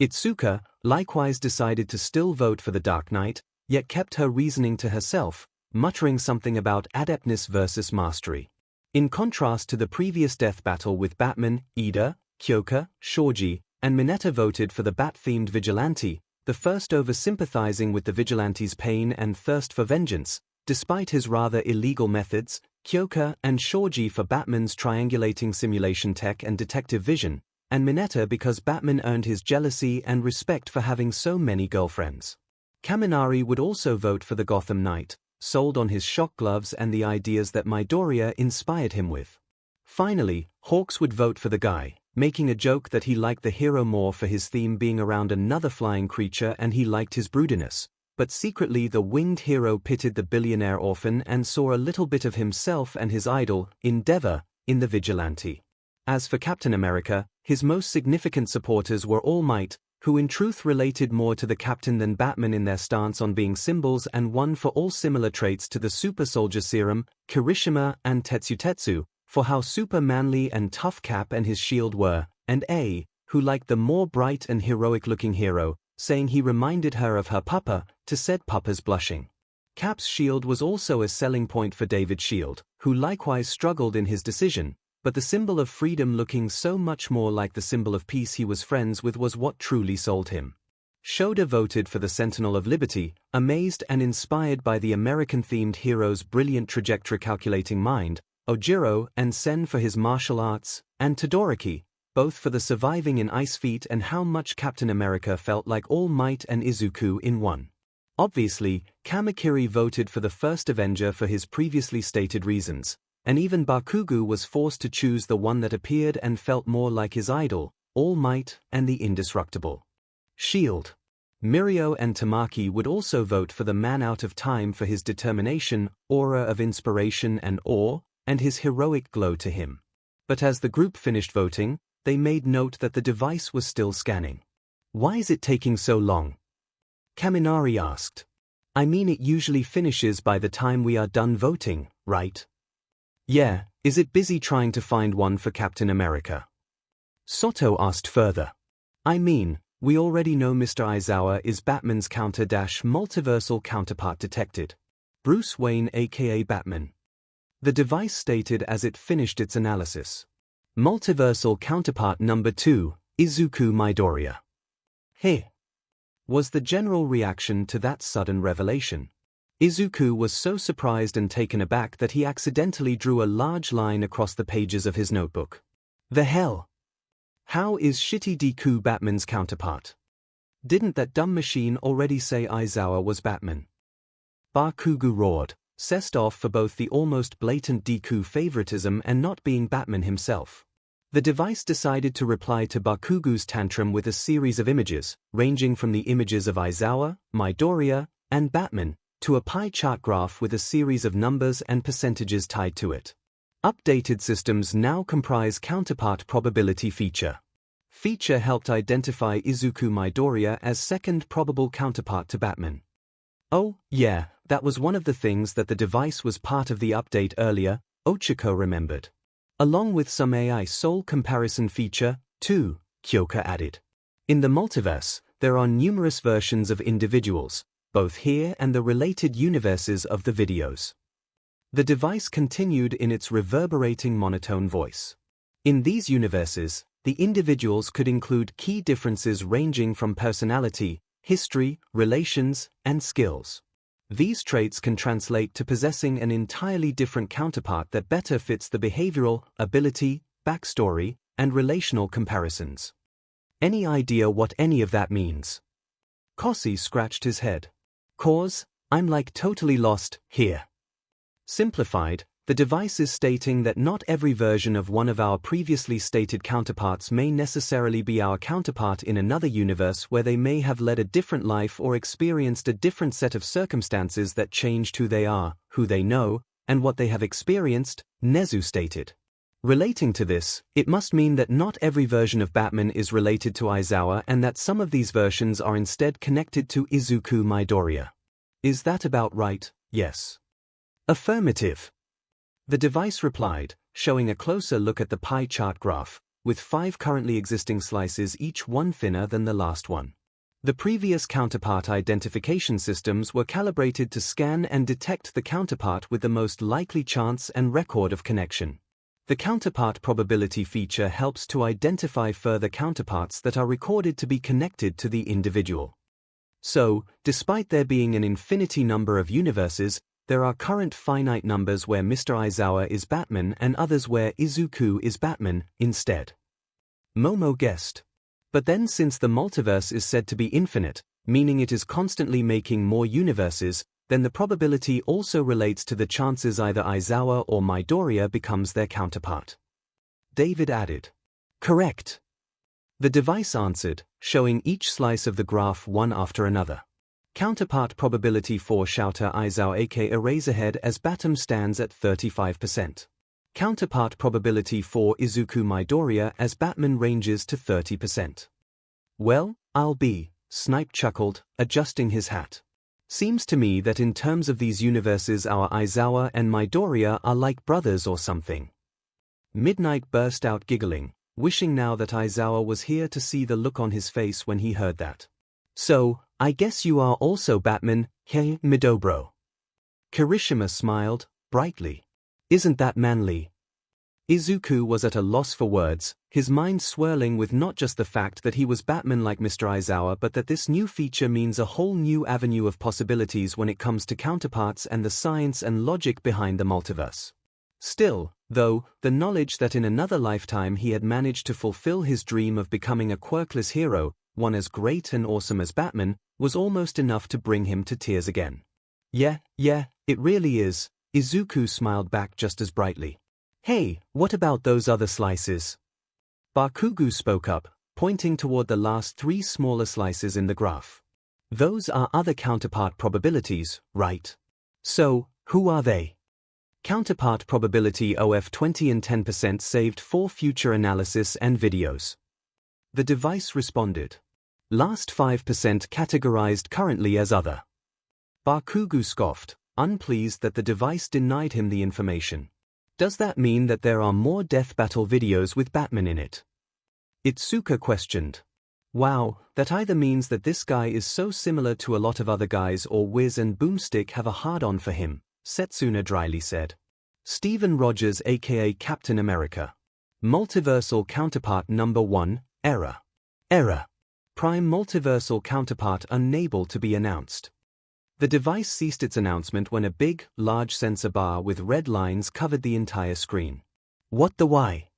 Itsuka, likewise decided to still vote for the Dark Knight, yet kept her reasoning to herself, muttering something about adeptness versus mastery. In contrast to the previous death battle with Batman, Ida, Kyoka, Shoji, and Mineta voted for the bat-themed vigilante, the first over sympathizing with the vigilante's pain and thirst for vengeance, despite his rather illegal methods, Kyoka and Shoji for Batman's triangulating simulation tech and detective vision, and Mineta because Batman earned his jealousy and respect for having so many girlfriends. Kaminari would also vote for the Gotham Knight, sold on his shock gloves and the ideas that Midoriya inspired him with. Finally, Hawks would vote for the guy, making a joke that he liked the hero more for his theme being around another flying creature and he liked his broodiness, but secretly the winged hero pitied the billionaire orphan and saw a little bit of himself and his idol, Endeavor, in the vigilante. As for Captain America, his most significant supporters were All Might, who in truth related more to the captain than Batman in their stance on being symbols, and one for all similar traits to the super soldier serum, Kirishima and Tetsu, for how super manly and tough Cap and his shield were, and A, who liked the more bright and heroic-looking hero, saying he reminded her of her papa, to said papa's blushing. Cap's shield was also a selling point for David's shield, who likewise struggled in his decision, but the symbol of freedom looking so much more like the symbol of peace he was friends with was what truly sold him. 𝐲𝐸 voted for the Sentinel of Liberty, amazed and inspired by the American-themed hero's brilliant trajectory calculating mind, Ojiro and Sen for his martial arts, and Todoroki, both for the surviving in ice feat and how much Captain America felt like All Might and Izuku in one. Obviously, Kamakiri voted for the first Avenger for his previously stated reasons, and even Bakugo was forced to choose the one that appeared and felt more like his idol, All Might and the Indestructible. Shield. Mirio and Tamaki would also vote for the man out of time for his determination, aura of inspiration and awe, and his heroic glow to him. But as the group finished voting, they made note that the device was still scanning. "Why is it taking so long?" Kaminari asked. "I mean, it usually finishes by the time we are done voting, right?" "Yeah, is it busy trying to find one for Captain America?" Soto asked further. "I mean, we already know Mr. Aizawa is Batman's multiversal counterpart detected. Bruce Wayne aka Batman." The device stated as it finished its analysis. Multiversal counterpart number 2, Izuku Midoriya. "Hey!" was the general reaction to that sudden revelation. Izuku was so surprised and taken aback that he accidentally drew a large line across the pages of his notebook. "The hell? How is Shitty Deku Batman's counterpart? Didn't that dumb machine already say Aizawa was Batman?" Bakugo roared, sessed off for both the almost blatant Deku favoritism and not being Batman himself. The device decided to reply to Bakugo's tantrum with a series of images, ranging from the images of Aizawa, Midoriya, and Batman, to a pie chart graph with a series of numbers and percentages tied to it. Updated systems now comprise counterpart probability feature. Feature helped identify Izuku Midoriya as second probable counterpart to Batman. "Oh, yeah, that was one of the things that the device was part of the update earlier," Ochako remembered. "Along with some AI soul comparison feature, too," Kyoka added. "In the multiverse, there are numerous versions of individuals, both here and the related universes of the videos." The device continued in its reverberating monotone voice. "In these universes, the individuals could include key differences ranging from personality, history, relations, and skills. These traits can translate to possessing an entirely different counterpart that better fits the behavioral, ability, backstory, and relational comparisons." Any idea what any of that means? Kossi scratched his head. "Cause, I'm like totally lost here." Simplified, the device is stating that not every version of one of our previously stated counterparts may necessarily be our counterpart in another universe where they may have led a different life or experienced a different set of circumstances that changed who they are, who they know, and what they have experienced, Nezu stated. Relating to this, it must mean that not every version of Batman is related to Aizawa and that some of these versions are instead connected to Izuku Midoriya. Is that about right? Yes. Affirmative. The device replied, showing a closer look at the pie chart graph, with 5 currently existing slices, each one thinner than the last one. The previous counterpart identification systems were calibrated to scan and detect the counterpart with the most likely chance and record of connection. The counterpart probability feature helps to identify further counterparts that are recorded to be connected to the individual. So, despite there being an infinity number of universes, there are current finite numbers where Mr. Aizawa is Batman and others where Izuku is Batman instead. Momo guessed. But then, since the multiverse is said to be infinite, meaning it is constantly making more universes, then the probability also relates to the chances either Aizawa or Midoriya becomes their counterpart. David added. Correct. The device answered, showing each slice of the graph one after another. Counterpart probability for Shouter Aizawa aka Eraserhead as Batman stands at 35%. Counterpart probability for Izuku Midoriya as Batman ranges to 30%. Well, I'll be, Snipe chuckled, adjusting his hat. Seems to me that in terms of these universes our Aizawa and Midoriya are like brothers or something. Midnight burst out giggling, wishing now that Aizawa was here to see the look on his face when he heard that. So, I guess you are also Batman, hey, Midobro. Kirishima smiled, brightly. Isn't that manly? Izuku was at a loss for words, his mind swirling with not just the fact that he was Batman like Mr. Aizawa but that this new feature means a whole new avenue of possibilities when it comes to counterparts and the science and logic behind the multiverse. Still, though, the knowledge that in another lifetime he had managed to fulfill his dream of becoming a quirkless hero, one as great and awesome as Batman, was almost enough to bring him to tears again. Yeah, it really is, Izuku smiled back just as brightly. Hey, what about those other slices? Bakugo spoke up, pointing toward the last 3 smaller slices in the graph. Those are other counterpart probabilities, right? So, who are they? Counterpart probability OF 20 and 10% saved for future analysis and videos. The device responded. Last 5% categorized currently as other. Bakugo scoffed, unpleased that the device denied him the information. Does that mean that there are more death battle videos with Batman in it? Itsuka questioned. Wow, that either means that this guy is so similar to a lot of other guys or Wiz and Boomstick have a hard-on for him, Setsuna dryly said. Steven Rogers aka Captain America. Multiversal counterpart number 1, error. Error. Prime multiversal counterpart unable to be announced. The device ceased its announcement when a big, large sensor bar with red lines covered the entire screen. What the why?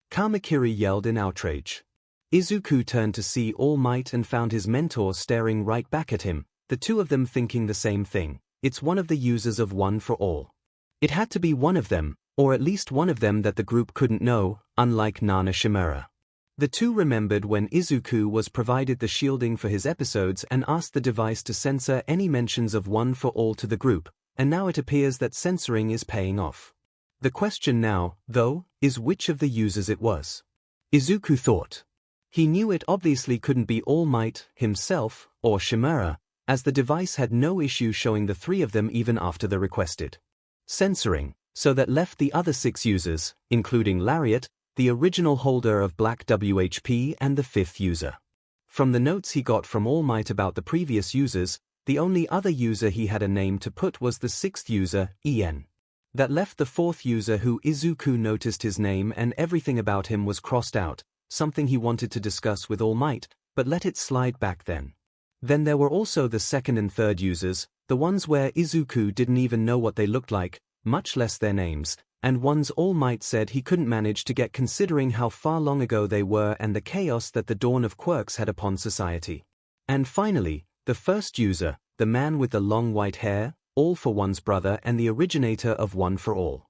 Kamakiri yelled in outrage. Izuku turned to see All Might and found his mentor staring right back at him, the two of them thinking the same thing. It's one of the users of One for All. It had to be one of them, or at least one of them that the group couldn't know, unlike Nana Shimura. The two remembered when Izuku was provided the shielding for his episodes and asked the device to censor any mentions of One for All to the group, and now it appears that censoring is paying off. The question now, though, is which of the users it was. Izuku thought. He knew it obviously couldn't be All Might, himself, or Shimura, as the device had no issue showing the 3 of them even after the requested censoring, so that left the other 6 users, including Lariat, the original holder of Black WHP and the 5th user. From the notes he got from All Might about the previous users, the only other user he had a name to put was the 6th user, En. That left the 4th user who Izuku noticed his name and everything about him was crossed out, something he wanted to discuss with All Might, but let it slide back then. Then there were also the 2nd and 3rd users, the ones where Izuku didn't even know what they looked like, much less their names, and ones All Might said he couldn't manage to get considering how far long ago they were and the chaos that the dawn of quirks had upon society. And finally, the 1st user, the man with the long white hair, All for One's brother and the originator of One for All.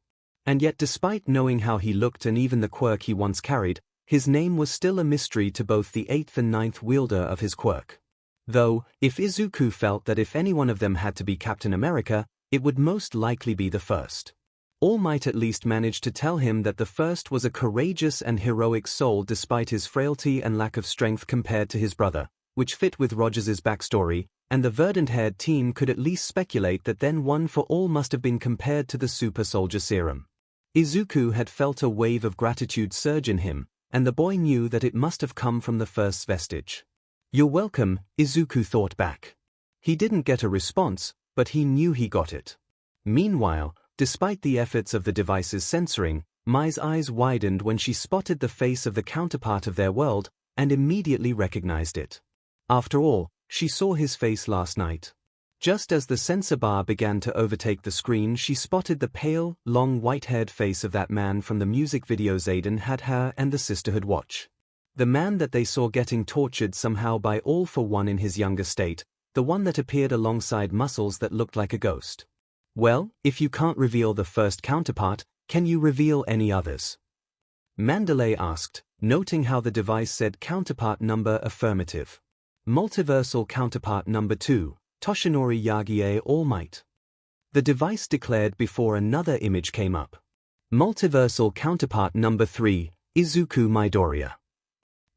And yet despite knowing how he looked and even the quirk he once carried, his name was still a mystery to both the 8th and 9th wielder of his quirk. Though, if Izuku felt that if any one of them had to be Captain America, it would most likely be the 1st. All Might at least managed to tell him that the 1st was a courageous and heroic soul despite his frailty and lack of strength compared to his brother, which fit with Rogers's backstory, and the verdant-haired team could at least speculate that then One for All must have been compared to the super soldier serum. Izuku had felt a wave of gratitude surge in him, and the boy knew that it must have come from the 1st vestige. You're welcome, Izuku thought back. He didn't get a response, but he knew he got it. Meanwhile, despite the efforts of the device's censoring, Mai's eyes widened when she spotted the face of the counterpart of their world, and immediately recognized it. After all, she saw his face last night. Just as the censor bar began to overtake the screen, she spotted the pale, long white-haired face of that man from the music video Zayden had her and the Sisterhood watch. The man that they saw getting tortured somehow by All for One in his younger state, the one that appeared alongside muscles that looked like a ghost. Well, if you can't reveal the 1st counterpart, can you reveal any others? Mandalay asked, noting how the device said counterpart number affirmative. Multiversal counterpart number 2, Toshinori Yagie All Might. The device declared before another image came up. Multiversal counterpart number 3, Izuku Midoriya.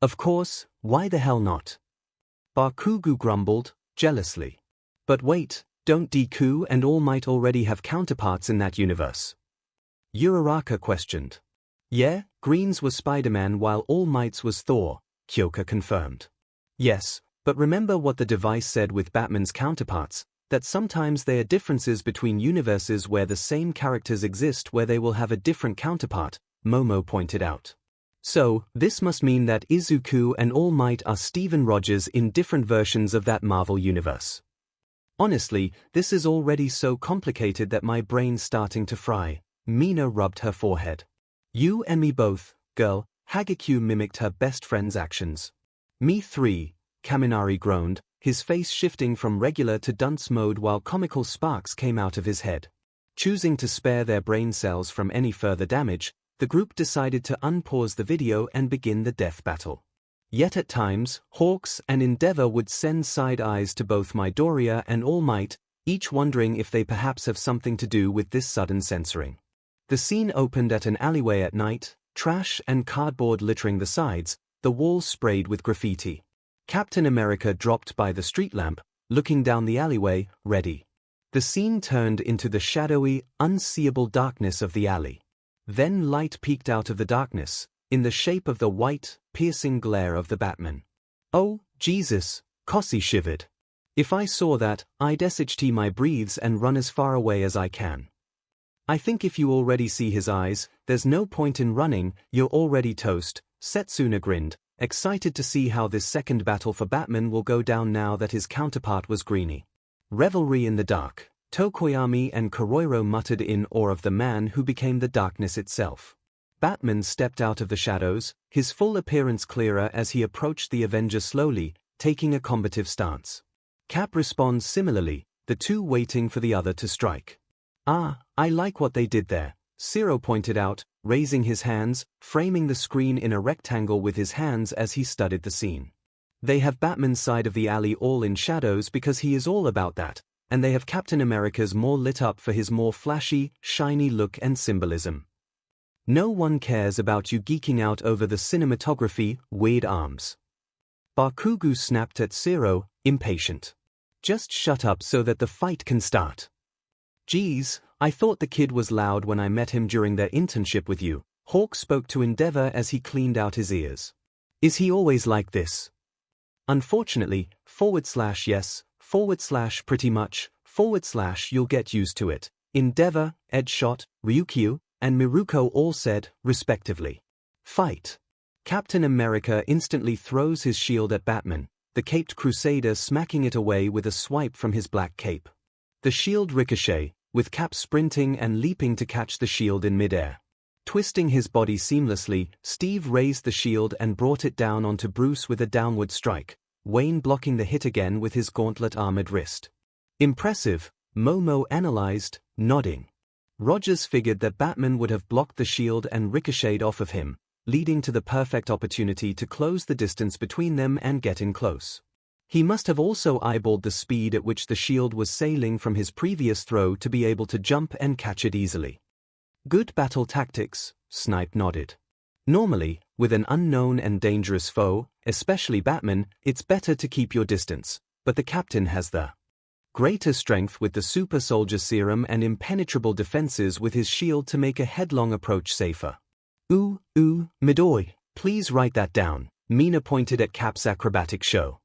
Of course, why the hell not? Bakugo grumbled, jealously. But wait, don't Deku and All Might already have counterparts in that universe? Uraraka questioned. Yeah, Green's was Spider-Man while All Might's was Thor, Kyoka confirmed. Yes, but remember what the device said with Batman's counterparts, that sometimes there are differences between universes where the same characters exist where they will have a different counterpart, Momo pointed out. So, this must mean that Izuku and All Might are Steven Rogers in different versions of that Marvel universe. Honestly, this is already so complicated that my brain's starting to fry. Mina rubbed her forehead. You and me both, girl, 𝐒𝐻𝐿 mimicked her best friend's actions. Me three, Kaminari groaned, his face shifting from regular to dunce mode while comical sparks came out of his head. Choosing to spare their brain cells from any further damage, the group decided to unpause the video and begin the death battle. Yet at times, Hawks and Endeavor would send side eyes to both Midoriya and All Might, each wondering if they perhaps have something to do with this sudden censoring. The scene opened at an alleyway at night, trash and cardboard littering the sides, the walls sprayed with graffiti. Captain America dropped by the street lamp, looking down the alleyway, ready. The scene turned into the shadowy, unseeable darkness of the alley. Then light peeked out of the darkness, in the shape of the white, piercing glare of the Batman. Oh, Jesus, Kossi shivered. If I saw that, I'd SHT my breathes and run as far away as I can. I think if you already see his eyes, there's no point in running, you're already toast, Setsuna grinned, excited to see how this second battle for Batman will go down now that his counterpart was Greeny. Revelry in the dark, Tokoyami and Koroiro muttered in awe of the man who became the darkness itself. Batman stepped out of the shadows, his full appearance clearer as he approached the Avenger slowly, taking a combative stance. Cap responds similarly, the two waiting for the other to strike. Ah, I like what they did there, Zero pointed out, raising his hands, framing the screen in a rectangle with his hands as he studied the scene. They have Batman's side of the alley all in shadows because he is all about that, and they have Captain America's more lit up for his more flashy, shiny look and symbolism. No one cares about you geeking out over the cinematography, weird arms. Bakugo snapped at Zero, impatient. Just shut up so that the fight can start. Geez, I thought the kid was loud when I met him during their internship with you, Hawk spoke to Endeavor as he cleaned out his ears. Is he always like this? Unfortunately, /yes, /pretty much, /you'll get used to it, Endeavor, Edshot, Ryukyu, and Miruko all said, respectively. Fight. Captain America instantly throws his shield at Batman, the caped crusader smacking it away with a swipe from his black cape. The shield ricochet, with Cap sprinting and leaping to catch the shield in midair. Twisting his body seamlessly, Steve raised the shield and brought it down onto Bruce with a downward strike, Wayne blocking the hit again with his gauntlet-armored wrist. Impressive, Momo analyzed, nodding. Rogers figured that Batman would have blocked the shield and ricocheted off of him, leading to the perfect opportunity to close the distance between them and get in close. He must have also eyeballed the speed at which the shield was sailing from his previous throw to be able to jump and catch it easily. Good battle tactics, Snipe nodded. Normally, with an unknown and dangerous foe, especially Batman, it's better to keep your distance, but the captain has the greater strength with the super soldier serum and impenetrable defenses with his shield to make a headlong approach safer. Midori, please write that down, Mina pointed at Cap's acrobatic show.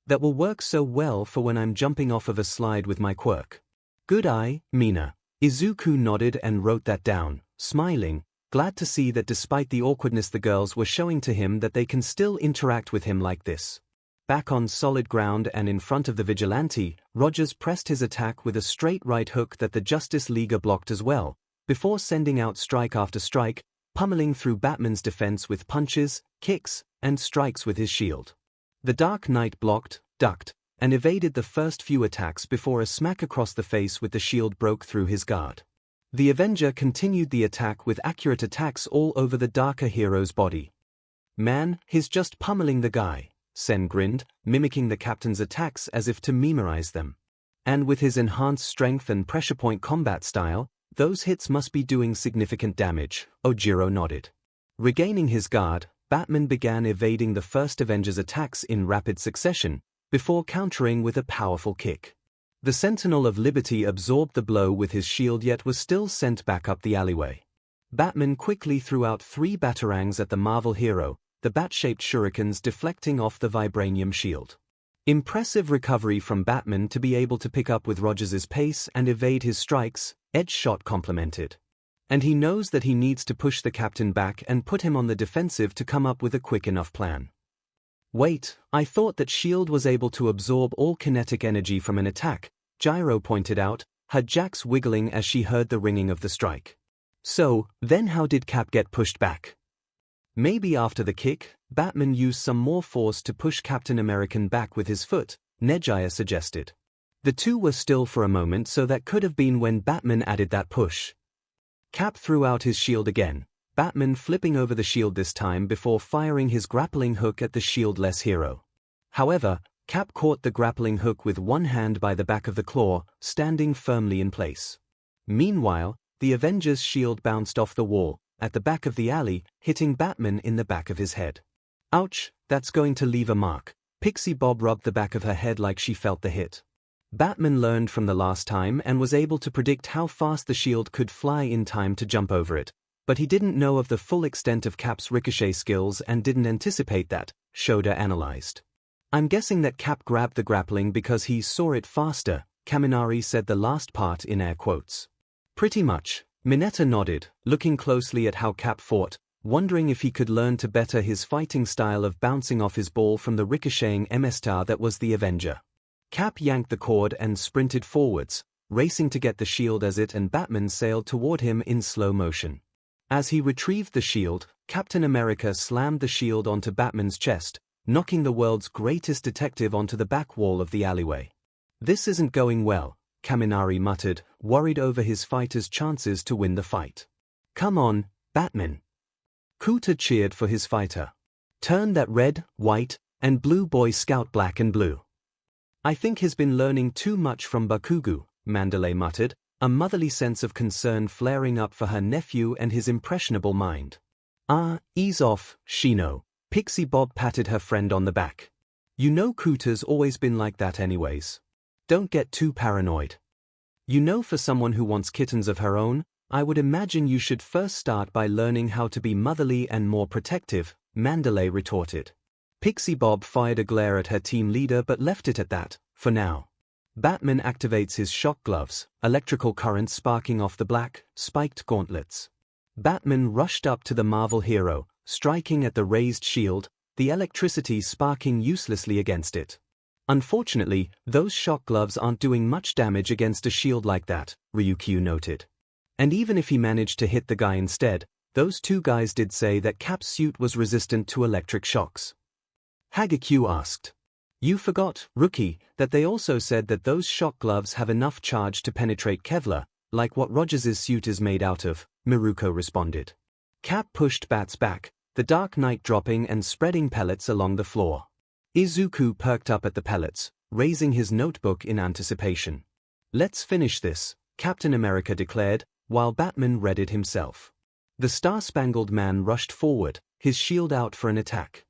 That will work so well for when I'm jumping off of a slide with my quirk. Good eye, Mina. Izuku nodded and wrote that down, smiling, glad to see that despite the awkwardness the girls were showing to him that they can still interact with him like this. Back on solid ground and in front of the vigilante, Rogers pressed his attack with a straight right hook that the Justice Leaguer blocked as well, before sending out strike after strike, pummeling through Batman's defense with punches, kicks, and strikes with his shield. The Dark Knight blocked, ducked, and evaded the first few attacks before a smack across the face with the shield broke through his guard. The Avenger continued the attack with accurate attacks all over the darker hero's body. Man, he's just pummeling the guy, Sen grinned, mimicking the captain's attacks as if to memorize them. And with his enhanced strength and pressure point combat style, those hits must be doing significant damage, Ojiro nodded. Regaining his guard, Batman began evading the first Avengers' attacks in rapid succession, before countering with a powerful kick. The Sentinel of Liberty absorbed the blow with his shield yet was still sent back up the alleyway. Batman quickly threw out 3 batarangs at the Marvel hero, the bat-shaped shurikens deflecting off the vibranium shield. Impressive recovery from Batman to be able to pick up with Rogers's pace and evade his strikes, Edge shot complimented. And he knows that he needs to push the captain back and put him on the defensive to come up with a quick enough plan. Wait, I thought that shield was able to absorb all kinetic energy from an attack, Gyro pointed out, her jacks wiggling as she heard the ringing of the strike. So, then how did Cap get pushed back? Maybe after the kick, Batman used some more force to push Captain American back with his foot, Nejaya suggested. The two were still for a moment, so that could have been when Batman added that push. Cap threw out his shield again, Batman flipping over the shield this time before firing his grappling hook at the shieldless hero. However, Cap caught the grappling hook with one hand by the back of the claw, standing firmly in place. Meanwhile, the Avengers' shield bounced off the wall, at the back of the alley, hitting Batman in the back of his head. Ouch, that's going to leave a mark. Pixie Bob rubbed the back of her head like she felt the hit. Batman learned from the last time and was able to predict how fast the shield could fly in time to jump over it, but he didn't know of the full extent of Cap's ricochet skills and didn't anticipate that, Shoda analyzed. I'm guessing that Cap grabbed the grappling because he saw it faster, Kaminari said the last part in air quotes. Pretty much, Mineta nodded, looking closely at how Cap fought, wondering if he could learn to better his fighting style of bouncing off his ball from the ricocheting MS-star that was the Avenger. Cap yanked the cord and sprinted forwards, racing to get the shield as it and Batman sailed toward him in slow motion. As he retrieved the shield, Captain America slammed the shield onto Batman's chest, knocking the world's greatest detective onto the back wall of the alleyway. This isn't going well, Kaminari muttered, worried over his fighter's chances to win the fight. Come on, Batman. Kuta cheered for his fighter. Turn that red, white, and blue Boy Scout black and blue. I think he's been learning too much from Bakugo, Mandalay muttered, a motherly sense of concern flaring up for her nephew and his impressionable mind. Ah, ease off, Shino. Pixie Bob patted her friend on the back. You know Kuta's always been like that anyways. Don't get too paranoid. You know, for someone who wants kittens of her own, I would imagine you should first start by learning how to be motherly and more protective, Mandalay retorted. Pixie Bob fired a glare at her team leader but left it at that, for now. Batman activates his shock gloves, electrical currents sparking off the black, spiked gauntlets. Batman rushed up to the Marvel hero, striking at the raised shield, the electricity sparking uselessly against it. Unfortunately, those shock gloves aren't doing much damage against a shield like that, Ryukyu noted. And even if he managed to hit the guy instead, those two guys did say that Cap's suit was resistant to electric shocks. Hagekyu asked. You forgot, Rookie, that they also said that those shock gloves have enough charge to penetrate Kevlar, like what Rogers's suit is made out of, Miruko responded. Cap pushed Bats back, the Dark Knight dropping and spreading pellets along the floor. Izuku perked up at the pellets, raising his notebook in anticipation. Let's finish this, Captain America declared, while Batman readied himself. The Star-Spangled Man rushed forward, his shield out for an attack.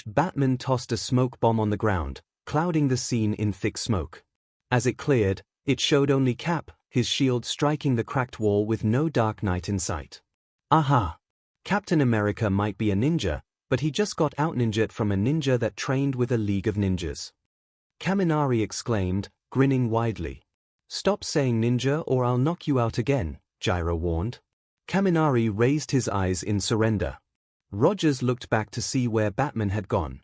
Batman tossed a smoke bomb on the ground, clouding the scene in thick smoke. As it cleared, it showed only Cap, his shield striking the cracked wall with no Dark Knight in sight. Aha! Captain America might be a ninja, but he just got out-ninja'd from a ninja that trained with a League of Ninjas. Kaminari exclaimed, grinning widely. Stop saying ninja or I'll knock you out again, Gyro warned. Kaminari raised his eyes in surrender. Rogers looked back to see where Batman had gone.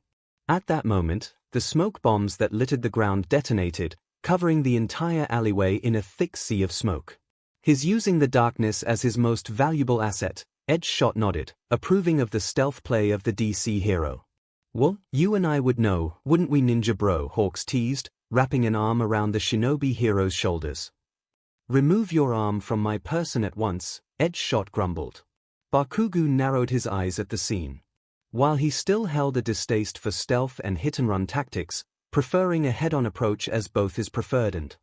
At that moment, the smoke bombs that littered the ground detonated, covering the entire alleyway in a thick sea of smoke. He's using the darkness as his most valuable asset, Edge Shot nodded, approving of the stealth play of the DC hero. Well, you and I would know, wouldn't we, Ninja Bro? Hawks teased, wrapping an arm around the shinobi hero's shoulders. Remove your arm from my person at once, Edge Shot grumbled. Bakugo narrowed his eyes at the scene. While he still held a distaste for stealth and hit-and-run tactics, preferring a head-on approach as both his preferred and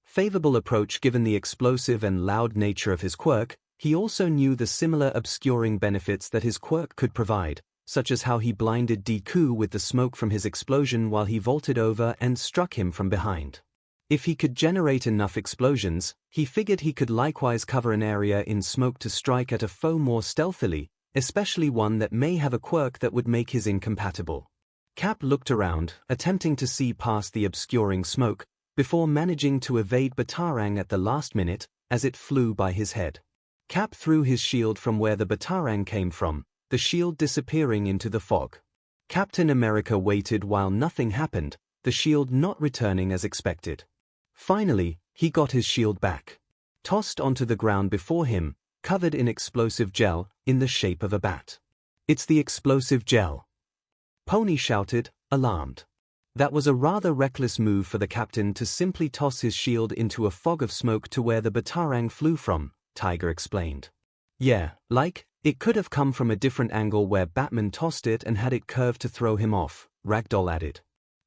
favorable approach given the explosive and loud nature of his quirk, he also knew the similar obscuring benefits that his quirk could provide, such as how he blinded Deku with the smoke from his explosion while he vaulted over and struck him from behind. If he could generate enough explosions, he figured he could likewise cover an area in smoke to strike at a foe more stealthily, especially one that may have a quirk that would make his incompatible. Cap looked around, attempting to see past the obscuring smoke, before managing to evade Batarang at the last minute, as it flew by his head. Cap threw his shield from where the Batarang came from, the shield disappearing into the fog. Captain America waited while nothing happened, the shield not returning as expected. Finally, he got his shield back. Tossed onto the ground before him, covered in explosive gel, in the shape of a bat. "It's the explosive gel!" Pony shouted, alarmed. That was a rather reckless move for the captain to simply toss his shield into a fog of smoke to where the Batarang flew from, Tiger explained. "Yeah, like, it could have come from a different angle where Batman tossed it and had it curved to throw him off," Ragdoll added.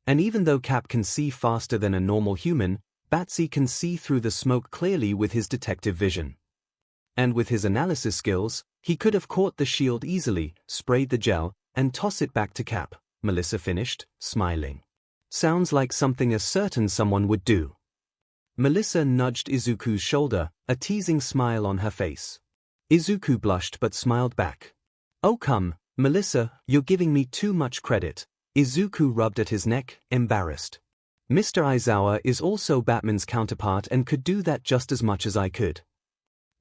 And even though Cap can see faster than a normal human, Batsy can see through the smoke clearly with his detective vision. And with his analysis skills, he could have caught the shield easily, sprayed the gel, and toss it back to Cap, Melissa finished, smiling. "Sounds like something a certain someone would do." Melissa nudged Izuku's shoulder, a teasing smile on her face. Izuku blushed but smiled back. "Oh come, Melissa, you're giving me too much credit." Izuku rubbed at his neck, embarrassed. "Mr. Aizawa is also Batman's counterpart and could do that just as much as I could."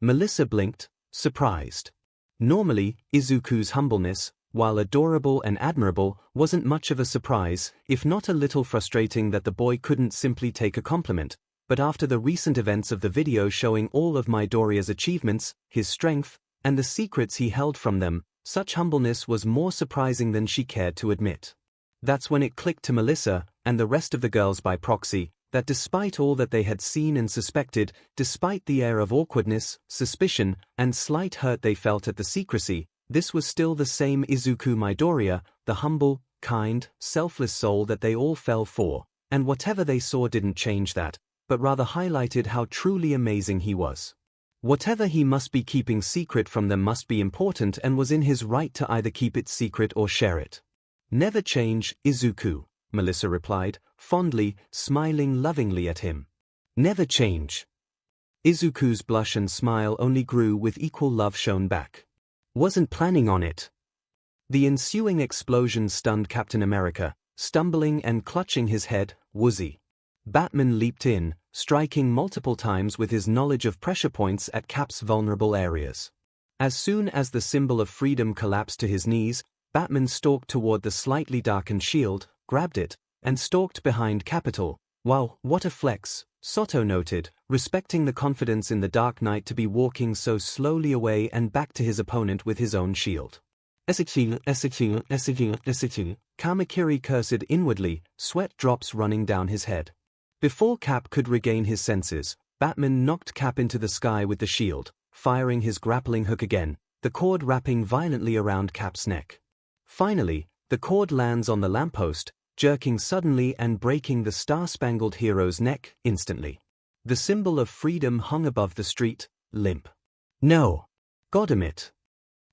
Melissa blinked, surprised. Normally, Izuku's humbleness, while adorable and admirable, wasn't much of a surprise, if not a little frustrating that the boy couldn't simply take a compliment, but after the recent events of the video showing all of Midoriya's achievements, his strength, and the secrets he held from them, such humbleness was more surprising than she cared to admit. That's when it clicked to Melissa, and the rest of the girls by proxy, that despite all that they had seen and suspected, despite the air of awkwardness, suspicion, and slight hurt they felt at the secrecy, this was still the same Izuku Midoriya, the humble, kind, selfless soul that they all fell for, and whatever they saw didn't change that, but rather highlighted how truly amazing he was. Whatever he must be keeping secret from them must be important and was in his right to either keep it secret or share it. "Never change, Izuku," Melissa replied, fondly, smiling lovingly at him. "Never change." Izuku's blush and smile only grew with equal love shown back. "Wasn't planning on it." The ensuing explosion stunned Captain America, stumbling and clutching his head, woozy. Batman leaped in, striking multiple times with his knowledge of pressure points at Cap's vulnerable areas. As soon as the symbol of freedom collapsed to his knees, Batman stalked toward the slightly darkened shield, grabbed it, and stalked behind Capital. "Wow, what a flex," Soto noted, respecting the confidence in the Dark Knight to be walking so slowly away and back to his opponent with his own shield. Kamakiri cursed inwardly, sweat drops running down his head. Before Cap could regain his senses, Batman knocked Cap into the sky with the shield, firing his grappling hook again, the cord wrapping violently around Cap's neck. Finally, the cord lands on the lamppost, jerking suddenly and breaking the star-spangled hero's neck instantly. The symbol of freedom hung above the street, limp. "No! Goddamit!"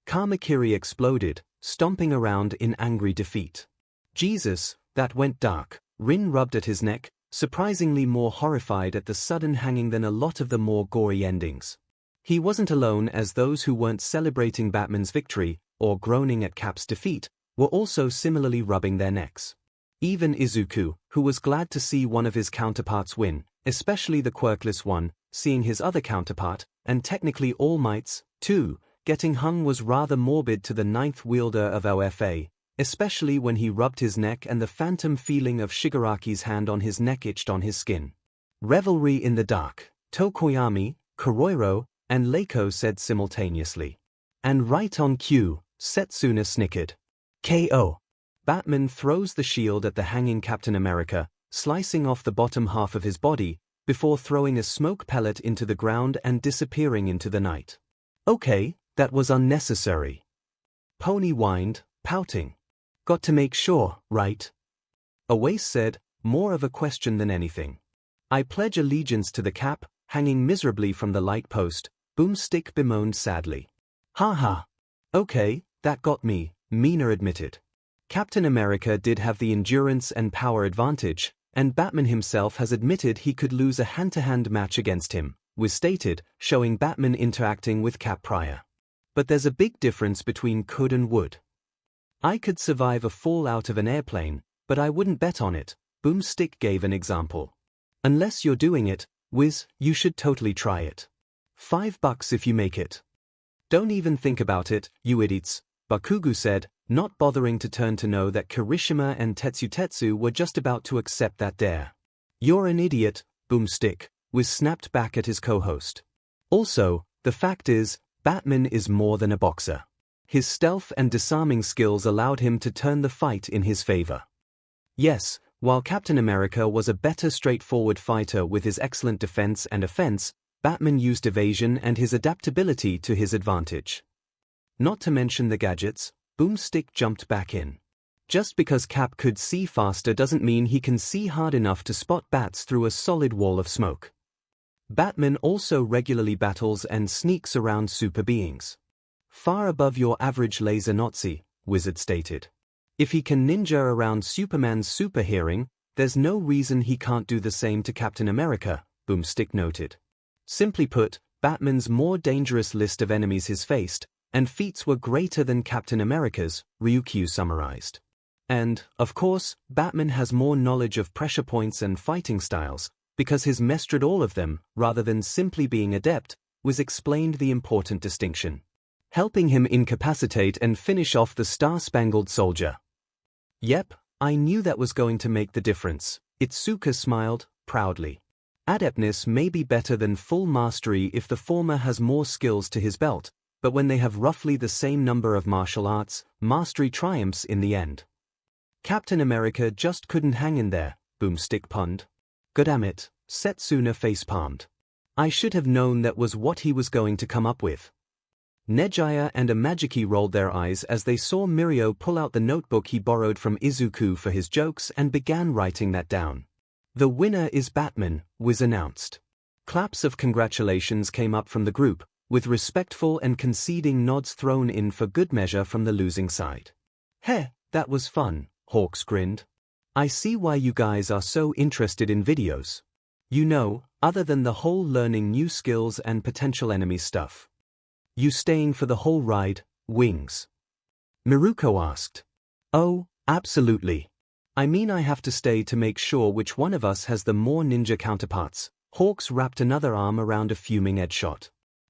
Kamakiri exploded, stomping around in angry defeat. "Jesus, that went dark." Rin rubbed at his neck, surprisingly more horrified at the sudden hanging than a lot of the more gory endings. He wasn't alone, as those who weren't celebrating Batman's victory, or groaning at Cap's defeat, were also similarly rubbing their necks. Even Izuku, who was glad to see one of his counterparts win, especially the quirkless one, seeing his other counterpart, and technically All Might's, too, getting hung was rather morbid to the ninth wielder of OFA, especially when he rubbed his neck and the phantom feeling of Shigaraki's hand on his neck itched on his skin. "Revelry in the dark," Tokoyami, Koroiro, and Leiko said simultaneously. "And right on cue," Setsuna snickered. "KO." Batman throws the shield at the hanging Captain America, slicing off the bottom half of his body, before throwing a smoke pellet into the ground and disappearing into the night. "Okay, that was unnecessary." Pony whined, pouting. "Got to make sure, right?" Awais said, more of a question than anything. "I pledge allegiance to the Cap," hanging miserably from the light post, Boomstick bemoaned sadly. "Ha ha. Okay, that got me," Mina admitted. Captain America did have the endurance and power advantage, and Batman himself has admitted he could lose a hand-to-hand match against him, was stated, showing Batman interacting with Cap prior. But there's a big difference between could and would. I could survive a fall out of an airplane, but I wouldn't bet on it. Boomstick gave an example. Unless you're doing it, Wiz, you should totally try it. $5 if you make it. Don't even think about it, you idiots, Bakugo said, not bothering to turn to know that Kirishima and Tetsu were just about to accept that dare. You're an idiot, Boomstick, Wiz snapped back at his co-host. Also, the fact is, Batman is more than a boxer. His stealth and disarming skills allowed him to turn the fight in his favor. Yes, while Captain America was a better straightforward fighter with his excellent defense and offense, Batman used evasion and his adaptability to his advantage. Not to mention the gadgets, Boomstick jumped back in. Just because Cap could see faster doesn't mean he can see hard enough to spot bats through a solid wall of smoke. Batman also regularly battles and sneaks around super beings. Far above your average laser Nazi, Wizard stated. If he can ninja around Superman's super hearing, there's no reason he can't do the same to Captain America, Boomstick noted. Simply put, Batman's more dangerous list of enemies he's faced, and feats were greater than Captain America's, Ryukyu summarized. And, of course, Batman has more knowledge of pressure points and fighting styles, because he's mastered all of them, rather than simply being adept, was explained the important distinction. Helping him incapacitate and finish off the Star-Spangled Soldier. Yep, I knew that was going to make the difference, Itsuka smiled, proudly. Adeptness may be better than full mastery if the former has more skills to his belt, but when they have roughly the same number of martial arts, mastery triumphs in the end. Captain America just couldn't hang in there, Boomstick punned. Goddammit, Setsuna facepalmed. I should have known that was what he was going to come up with. Nejaya and Amajiki rolled their eyes as they saw Mirio pull out the notebook he borrowed from Izuku for his jokes and began writing that down. The winner is Batman, Wiz announced. Claps of congratulations came up from the group, with respectful and conceding nods thrown in for good measure from the losing side. Heh, that was fun, Hawks grinned. I see why you guys are so interested in videos. You know, other than the whole learning new skills and potential enemy stuff. You staying for the whole ride, Wings? Miruko asked. Oh, absolutely. I mean I have to stay to make sure which one of us has the more ninja counterparts. Hawks wrapped another arm around a fuming Edshot.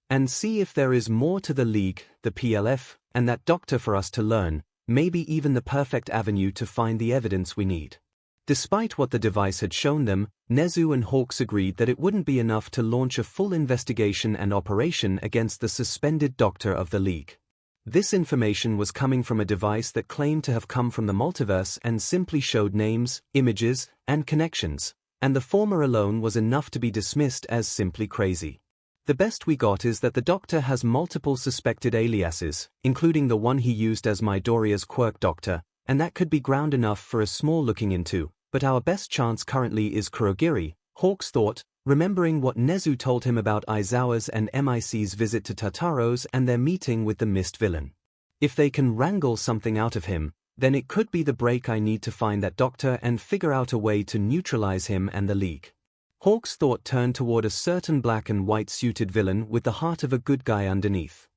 And see if there is more to the League, the PLF, and that doctor for us to learn, maybe even the perfect avenue to find the evidence we need. Despite what the device had shown them, Nezu and Hawks agreed that it wouldn't be enough to launch a full investigation and operation against the suspended doctor of the League. This information was coming from a device that claimed to have come from the multiverse and simply showed names, images, and connections, and the former alone was enough to be dismissed as simply crazy. The best we got is that the Doctor has multiple suspected aliases, including the one he used as Midoriya's quirk Doctor, and that could be ground enough for a small looking into, but our best chance currently is Kurogiri, Hawks thought, remembering what Nezu told him about Aizawa's and MIC's visit to Tataro's and their meeting with the Mist villain. If they can wrangle something out of him, then it could be the break I need to find that Doctor and figure out a way to neutralize him and the League. Hawks' thought turned toward a certain black and white suited villain with the heart of a good guy underneath.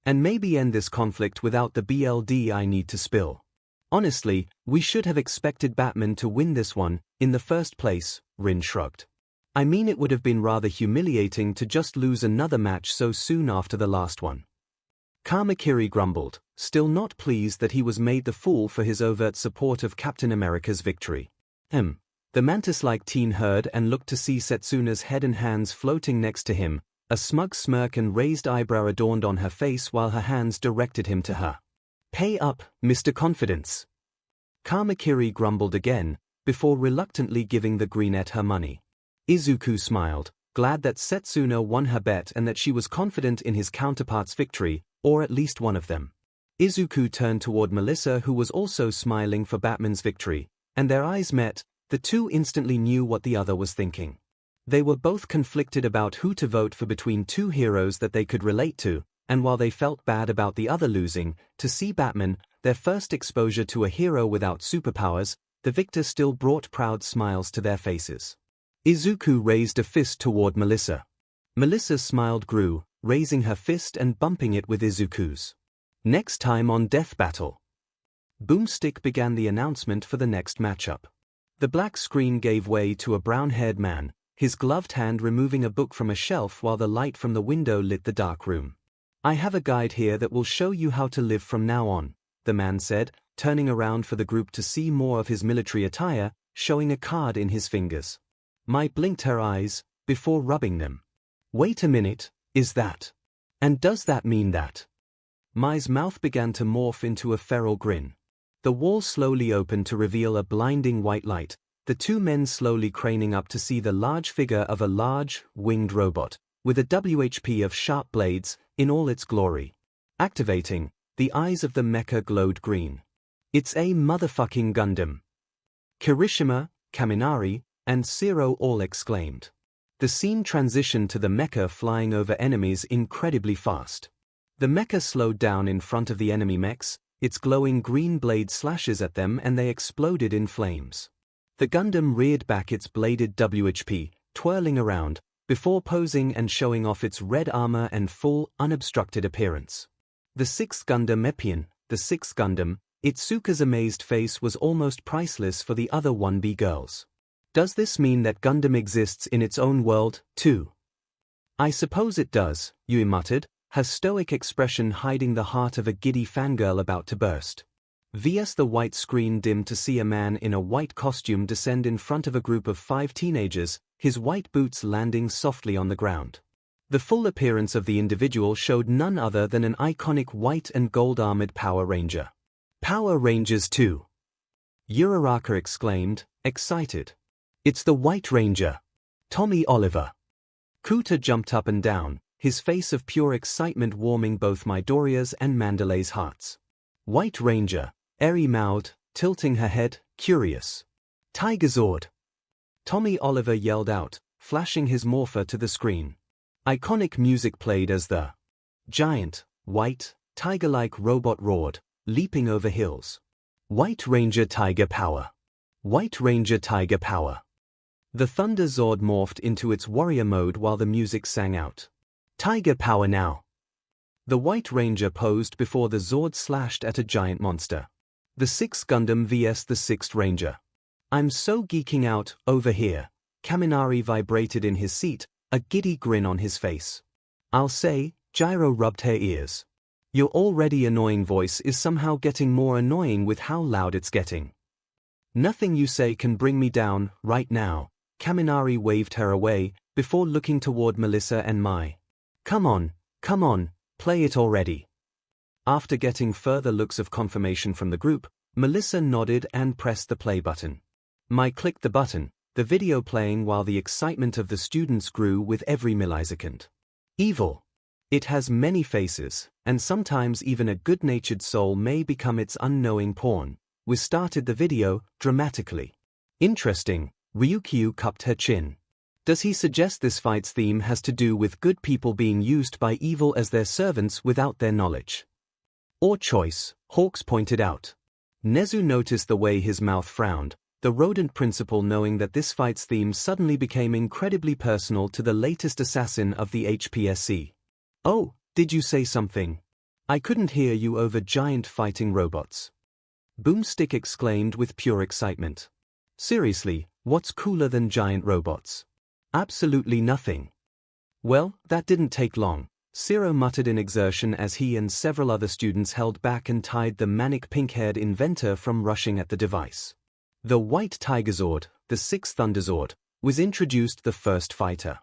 And maybe end this conflict without the BLD I need to spill. Honestly, we should have expected Batman to win this one, in the first place, Rin shrugged. I mean it would have been rather humiliating to just lose another match so soon after the last one. Kamakiri grumbled, still not pleased that he was made the fool for his overt support of Captain America's victory. The mantis-like teen heard and looked to see Setsuna's head and hands floating next to him, a smug smirk and raised eyebrow adorned on her face while her hands directed him to her. Pay up, Mr. Confidence. Kamakiri grumbled again, before reluctantly giving the greenette her money. Izuku smiled, glad that Setsuna won her bet and that she was confident in his counterpart's victory, or at least one of them. Izuku turned toward Melissa, who was also smiling for Batman's victory, and their eyes met. The two instantly knew what the other was thinking. They were both conflicted about who to vote for between two heroes that they could relate to, and while they felt bad about the other losing, to see Batman, their first exposure to a hero without superpowers, the victor still brought proud smiles to their faces. Izuku raised a fist toward Melissa. Melissa's smile grew, raising her fist and bumping it with Izuku's. Next time on Death Battle. Boomstick began the announcement for the next matchup. The black screen gave way to a brown-haired man, his gloved hand removing a book from a shelf while the light from the window lit the dark room. "I have a guide here that will show you how to live from now on," the man said, turning around for the group to see more of his military attire, showing a card in his fingers. Mai blinked her eyes, before rubbing them. "Wait a minute, is that? And does that mean that?" Mai's mouth began to morph into a feral grin. The wall slowly opened to reveal a blinding white light, the two men slowly craning up to see the large figure of a large, winged robot, with a WHP of sharp blades, in all its glory. Activating, the eyes of the mecha glowed green. "It's a motherfucking Gundam!" Kirishima, Kaminari, and Zero all exclaimed. The scene transitioned to the mecha flying over enemies incredibly fast. The mecha slowed down in front of the enemy mechs, its glowing green blade slashes at them and they exploded in flames. The Gundam reared back its bladed WHP, twirling around, before posing and showing off its red armor and full, unobstructed appearance. The sixth Gundam Epyon, the sixth Gundam, Itsuka's amazed face was almost priceless for the other 1B girls. "Does this mean that Gundam exists in its own world, too?" "I suppose it does," Yui muttered, her stoic expression hiding the heart of a giddy fangirl about to burst. VS the white screen dimmed to see a man in a white costume descend in front of a group of 5 teenagers, his white boots landing softly on the ground. The full appearance of the individual showed none other than an iconic white and gold-armored Power Ranger. "Power Rangers too!" Uraraka exclaimed, excited. "It's the White Ranger! Tommy Oliver!" Kuta jumped up and down, his face of pure excitement warming both Midoriya's and Mandalay's hearts. "White Ranger," Eri mouthed, tilting her head, curious. "Tigerzord!" Tommy Oliver yelled out, flashing his morpher to the screen. Iconic music played as the giant, white, tiger-like robot roared, leaping over hills. "White Ranger Tiger Power! White Ranger Tiger Power!" The Thunder Zord morphed into its warrior mode while the music sang out. "Tiger Power now!" The White Ranger posed before the Zord slashed at a giant monster. The 6th Gundam vs the 6th Ranger. "I'm so geeking out, over here." Kaminari vibrated in his seat, a giddy grin on his face. "I'll say," Gyro rubbed her ears. "Your already annoying voice is somehow getting more annoying with how loud it's getting." "Nothing you say can bring me down, right now." Kaminari waved her away, before looking toward Melissa and Mai. Come on, play it already." After getting further looks of confirmation from the group, Melissa nodded and pressed the play button. Mai clicked the button, the video playing while the excitement of the students grew with every millisecond. Evil. It has many faces, and sometimes even a good-natured soul may become its unknowing pawn. We started the video, dramatically. Interesting, Ryukyu cupped her chin. Does he suggest this fight's theme has to do with good people being used by evil as their servants without their knowledge? Or choice, Hawks pointed out. Nezu noticed the way his mouth frowned, the rodent principal knowing that this fight's theme suddenly became incredibly personal to the latest assassin of the HPSC. "Oh, did you say something? I couldn't hear you over giant fighting robots." Boomstick exclaimed with pure excitement. "Seriously, what's cooler than giant robots?" "Absolutely nothing." "Well, that didn't take long," Zero muttered in exertion as he and several other students held back and tied the manic pink-haired inventor from rushing at the device. The White Tigerzord, the 6th Thunderzord, was introduced the first fighter.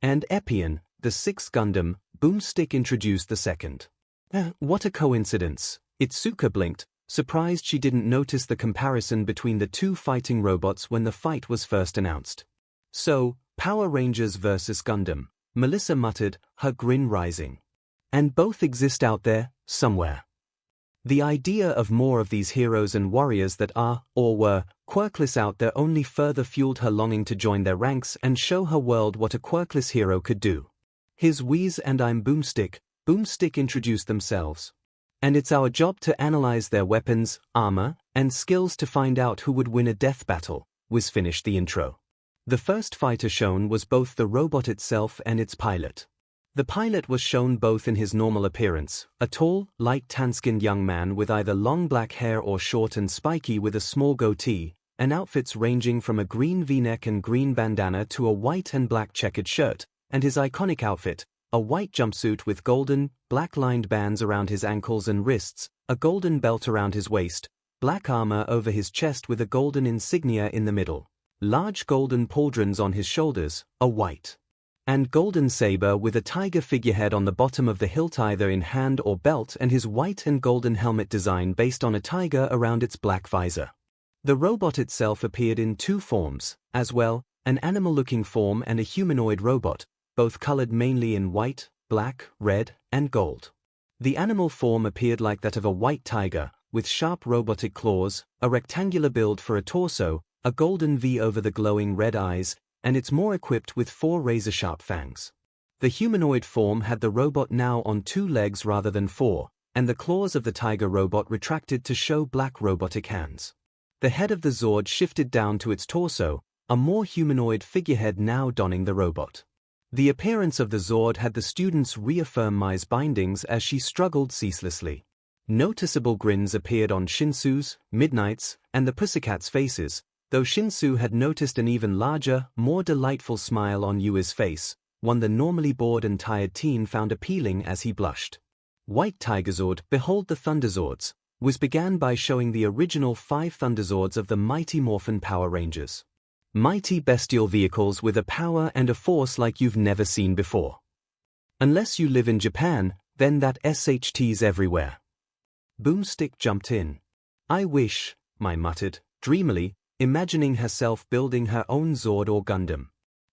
And Epyon, the 6th Gundam, Boomstick introduced the second. What a coincidence, Itsuka blinked, surprised she didn't notice the comparison between the two fighting robots when the fight was first announced. "So, Power Rangers vs Gundam," Melissa muttered, her grin rising. "And both exist out there, somewhere." The idea of more of these heroes and warriors that are, or were, quirkless out there only further fueled her longing to join their ranks and show her world what a quirkless hero could do. "His Wheeze and I'm Boomstick," Boomstick introduced themselves. And it's our job to analyze their weapons, armor, and skills to find out who would win a death battle, was finished the intro. The first fighter shown was both the robot itself and its pilot. The pilot was shown both in his normal appearance, a tall, light tan-skinned young man with either long black hair or short and spiky with a small goatee, and outfits ranging from a green v-neck and green bandana to a white and black checkered shirt, and his iconic outfit, a white jumpsuit with golden, black-lined bands around his ankles and wrists, a golden belt around his waist, black armor over his chest with a golden insignia in the middle, large golden pauldrons on his shoulders, a white and golden saber with a tiger figurehead on the bottom of the hilt either in hand or belt, and his white and golden helmet design based on a tiger around its black visor. The robot itself appeared in two forms, as well, an animal-looking form and a humanoid robot, both colored mainly in white, black, red, and gold. The animal form appeared like that of a white tiger, with sharp robotic claws, a rectangular build for a torso, a golden V over the glowing red eyes, and it's more equipped with 4 razor-sharp fangs. The humanoid form had the robot now on 2 legs rather than 4, and the claws of the tiger robot retracted to show black robotic hands. The head of the Zord shifted down to its torso, a more humanoid figurehead now donning the robot. The appearance of the Zord had the students reaffirm Mai's bindings as she struggled ceaselessly. Noticeable grins appeared on Shinsu's, Midnight's, and the Pussycat's faces, though Shinsu had noticed an even larger, more delightful smile on Yui's face, one the normally bored and tired teen found appealing as he blushed. White Tigerzord, Behold the Thunderzords, began by showing the original 5 Thunderzords of the Mighty Morphin Power Rangers. Mighty bestial vehicles with a power and a force like you've never seen before. Unless you live in Japan, then that SHT's everywhere. Boomstick jumped in. I wish, Mai muttered, dreamily, imagining herself building her own Zord or Gundam.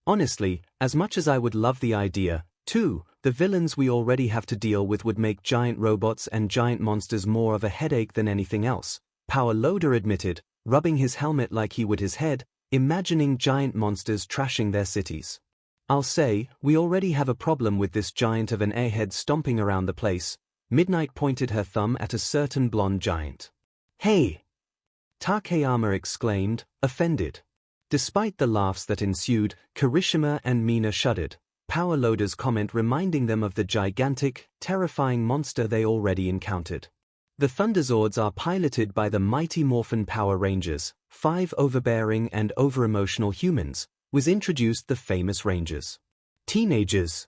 Honestly, as much as I would love the idea, too, the villains we already have to deal with would make giant robots and giant monsters more of a headache than anything else, Power Loader admitted, rubbing his helmet like he would his head, imagining giant monsters trashing their cities. I'll say, we already have a problem with this giant of an airhead stomping around the place. Midnight pointed her thumb at a certain blonde giant. Hey! Takeyama exclaimed, offended. Despite the laughs that ensued, Kirishima and Mina shuddered, Power Loader's comment reminding them of the gigantic, terrifying monster they already encountered. The Thunderzords are piloted by the Mighty Morphin Power Rangers, 5 overbearing and over-emotional humans, was introduced the famous Rangers. Teenagers.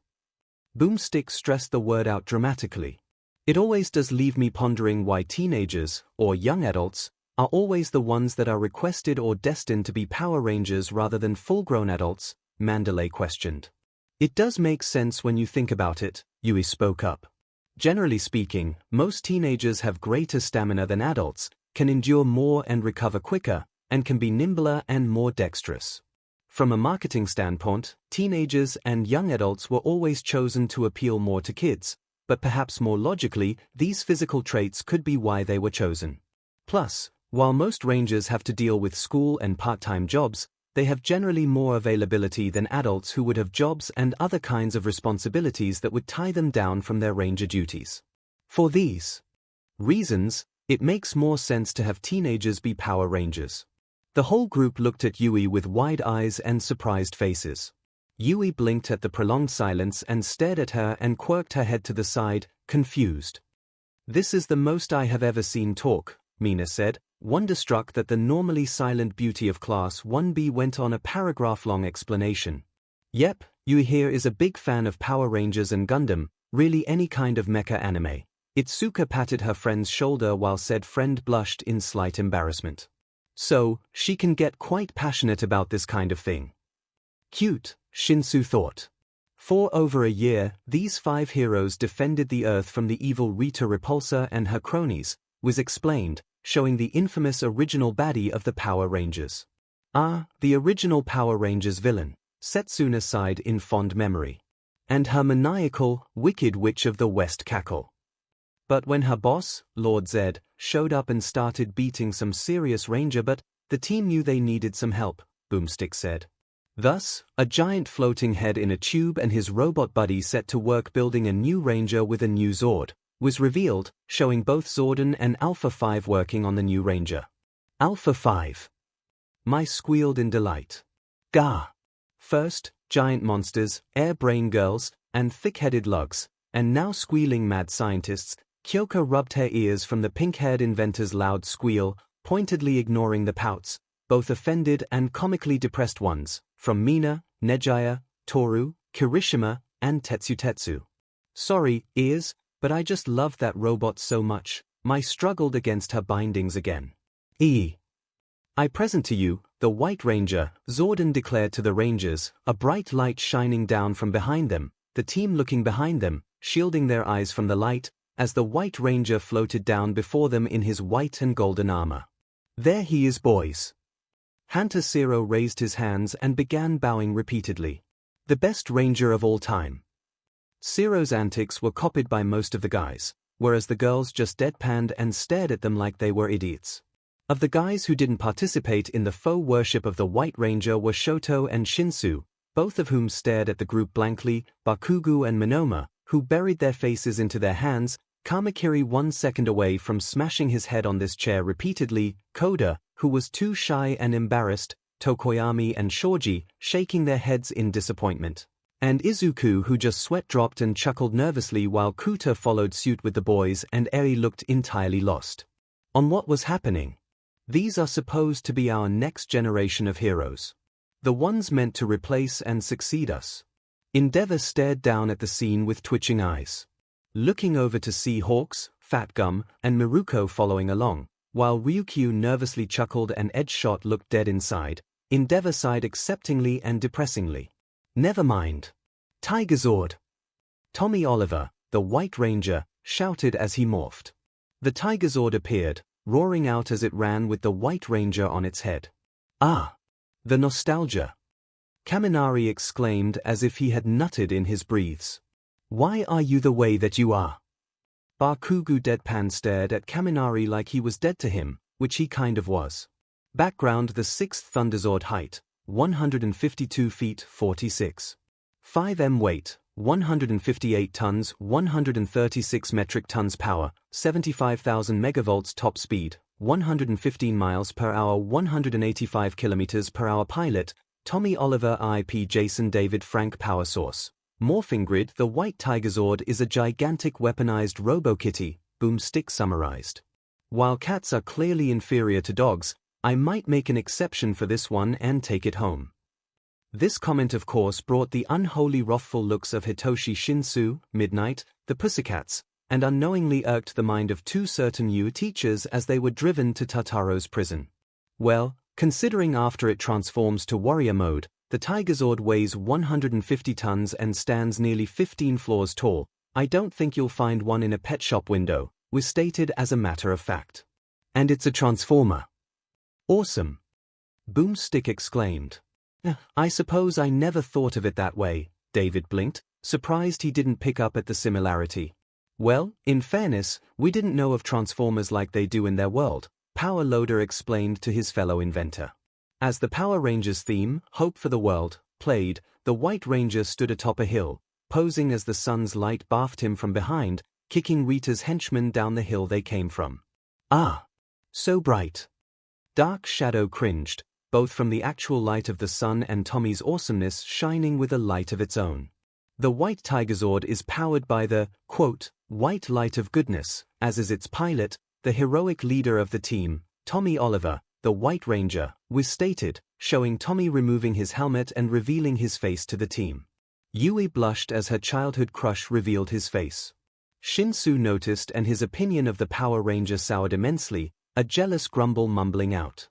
Boomstick stressed the word out dramatically. It always does leave me pondering why teenagers, or young adults, are always the ones that are requested or destined to be Power Rangers rather than full-grown adults, Mandalay questioned. It does make sense when you think about it, Yui spoke up. Generally speaking, most teenagers have greater stamina than adults, can endure more and recover quicker, and can be nimbler and more dexterous. From a marketing standpoint, teenagers and young adults were always chosen to appeal more to kids, but perhaps more logically, these physical traits could be why they were chosen. Plus, while most Rangers have to deal with school and part-time jobs, they have generally more availability than adults who would have jobs and other kinds of responsibilities that would tie them down from their Ranger duties. For these reasons, it makes more sense to have teenagers be Power Rangers. The whole group looked at Yui with wide eyes and surprised faces. Yui blinked at the prolonged silence and stared at her and quirked her head to the side, confused. This is the most I have ever seen talk, Mina said, wonderstruck that the normally silent beauty of Class 1B went on a paragraph-long explanation. Yep, Yui here is a big fan of Power Rangers and Gundam, really any kind of mecha anime. Itsuka patted her friend's shoulder while said friend blushed in slight embarrassment. So, she can get quite passionate about this kind of thing. Cute, Shinsu thought. For over a year, these 5 heroes defended the Earth from the evil Rita Repulsa and her cronies, was explained, showing the infamous original baddie of the Power Rangers. Ah, the original Power Rangers villain, Setsuna sighed in fond memory. And her maniacal, wicked witch of the West cackle. But when her boss, Lord Zed, showed up and started beating some serious Ranger, but the team knew they needed some help, Boomstick said. Thus, a giant floating head in a tube and his robot buddy set to work building a new Ranger with a new Zord, was revealed, showing both Zordon and Alpha 5 working on the new Ranger. Alpha 5. My squealed in delight. Gah! First, giant monsters, air brain girls, and thick-headed lugs, and now squealing mad scientists. 𝐒𝐽𝐽 rubbed her ears from the pink-haired inventor's loud squeal, pointedly ignoring the pouts, both offended and comically depressed ones, from Mina, Nejaya, Toru, Kirishima, and Tetsu. Sorry, ears, but I just loved that robot so much. I struggled against her bindings again. I present to you, the White Ranger, Zordon declared to the Rangers, a bright light shining down from behind them, the team looking behind them, shielding their eyes from the light, as the White Ranger floated down before them in his white and golden armor. There he is, boys. ∙ raised his hands and began bowing repeatedly. The best Ranger of all time. ∙'s antics were copied by most of the guys, whereas the girls just deadpanned and stared at them like they were idiots. Of the guys who didn't participate in the faux worship of the White Ranger were Shoto and Shinsu, both of whom stared at the group blankly, Bakugo and Monoma, who buried their faces into their hands, Kamakiri 1 second away from smashing his head on this chair repeatedly, Koda, who was too shy and embarrassed, Tokoyami and Shoji, shaking their heads in disappointment, and Izuku, who just sweat-dropped and chuckled nervously while Kuta followed suit with the boys and Eri looked entirely lost on what was happening. These are supposed to be our next generation of heroes. The ones meant to replace and succeed us. Endeavor stared down at the scene with twitching eyes. Looking over to see Hawks, Fat Gum, and Miruko following along, while Ryukyu nervously chuckled and Edgeshot looked dead inside, Endeavor sighed acceptingly and depressingly. Never mind. Tiger Zord! Tommy Oliver, the White Ranger, shouted as he morphed. The Tiger Zord appeared, roaring out as it ran with the White Ranger on its head. Ah! The nostalgia! Kaminari exclaimed as if he had nutted in his breathes. Why are you the way that you are? Bakugo deadpan stared at Kaminari like he was dead to him, which he kind of was. Background: the 6th Thunderzord, height, 152 feet 46. 5m weight, 158 tons, 136 metric tons power, 75,000 megavolts top speed, 115 miles per hour, 185 kilometers per hour. Pilot: Tommy Oliver IP Jason David Frank. Power source: Morphing Grid. The White Tiger Zord is a gigantic weaponized robo-kitty, boomstick summarized. While cats are clearly inferior to dogs, I might make an exception for this one and take it home. This comment of course brought the unholy wrathful looks of Hitoshi Shinsu, Midnight, the Pussycats, and unknowingly irked the mind of 2 certain Yu teachers as they were driven to Tataro's prison. Well, considering after it transforms to warrior mode, the Tiger Zord weighs 150 tons and stands nearly 15 floors tall, I don't think you'll find one in a pet shop window, was stated as a matter of fact. And it's a transformer. Awesome! Boomstick exclaimed. I suppose I never thought of it that way, David blinked, surprised he didn't pick up at the similarity. Well, in fairness, we didn't know of transformers like they do in their world, Power Loader explained to his fellow inventor. As the Power Rangers theme, Hope for the World, played, the White Ranger stood atop a hill, posing as the sun's light bathed him from behind, kicking Rita's henchmen down the hill they came from. Ah! So bright! Dark Shadow cringed, both from the actual light of the sun and Tommy's awesomeness shining with a light of its own. The White Tiger Zord is powered by the, quote, white light of goodness, as is its pilot, the heroic leader of the team, Tommy Oliver, the White Ranger, was stated, showing Tommy removing his helmet and revealing his face to the team. Yui blushed as her childhood crush revealed his face. Shinsu noticed and his opinion of the Power Ranger soured immensely, a jealous grumble mumbling out.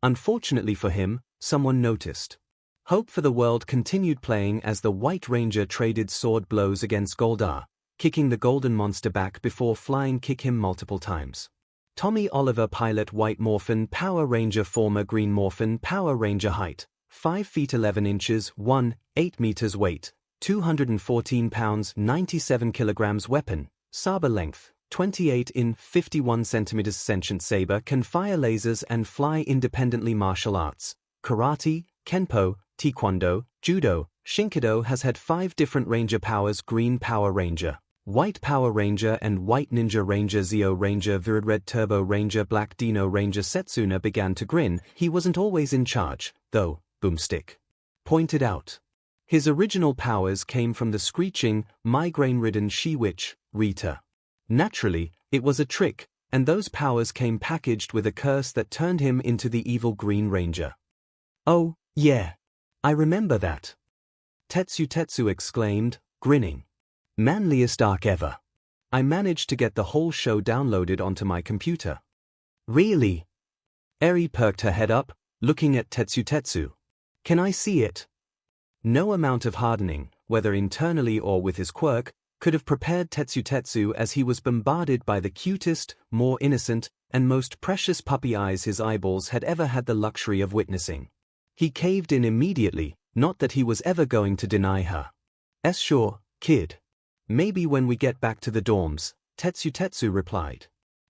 Unfortunately for him, someone noticed. Hope for the World continued playing as the White Ranger traded sword blows against Goldar, kicking the golden monster back before flying kick him multiple times. Tommy Oliver pilot White Morphin Power Ranger former Green Morphin Power Ranger height, 5 feet 11 inches 8 meters weight, 214 pounds 97 kilograms weapon, saber length, 28 in 51 centimeters sentient saber can fire lasers and fly independently martial arts, karate, kenpo, taekwondo, judo. 𝐭𝐻𝐿 has had 5 different ranger powers: Green Power Ranger, White Power Ranger and White Ninja Ranger. 𝐒𝐻𝐿 Ranger Virid Red Turbo Ranger Black Dino Ranger. Setsuna began to grin. He wasn't always in charge, though, Boomstick pointed out. His original powers came from the screeching, migraine-ridden she-witch, Rita. Naturally, it was a trick, and those powers came packaged with a curse that turned him into the evil Green Ranger. "Oh, yeah. I remember that," Tetsu exclaimed, grinning. "Manliest arc ever. I managed to get the whole show downloaded onto my computer." "Really?" Eri perked her head up, looking at Tetsu. "Can I see it?" No amount of hardening, whether internally or with his quirk, could have prepared Tetsu as he was bombarded by the cutest, more innocent, and most precious puppy eyes his eyeballs had ever had the luxury of witnessing. He caved in immediately, not that he was ever going to deny her. "Sure, kid. Maybe when we get back to the dorms," Tetsu replied.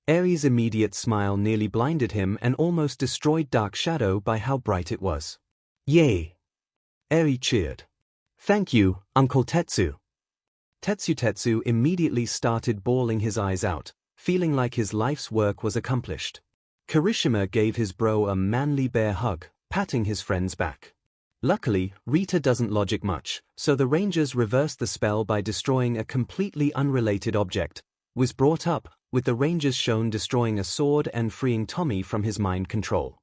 Eri's immediate smile nearly blinded him and almost destroyed Dark Shadow by how bright it was. "Yay!" Eri cheered. "Thank you, Uncle Tetsu." Tetsu immediately started bawling his eyes out, feeling like his life's work was accomplished. Kirishima gave his bro a manly bear hug, patting his friend's back. Luckily, Rita doesn't logic much, so the Rangers reversed the spell by destroying a completely unrelated object, was brought up, with the Rangers shown destroying a sword and freeing Tommy from his mind control.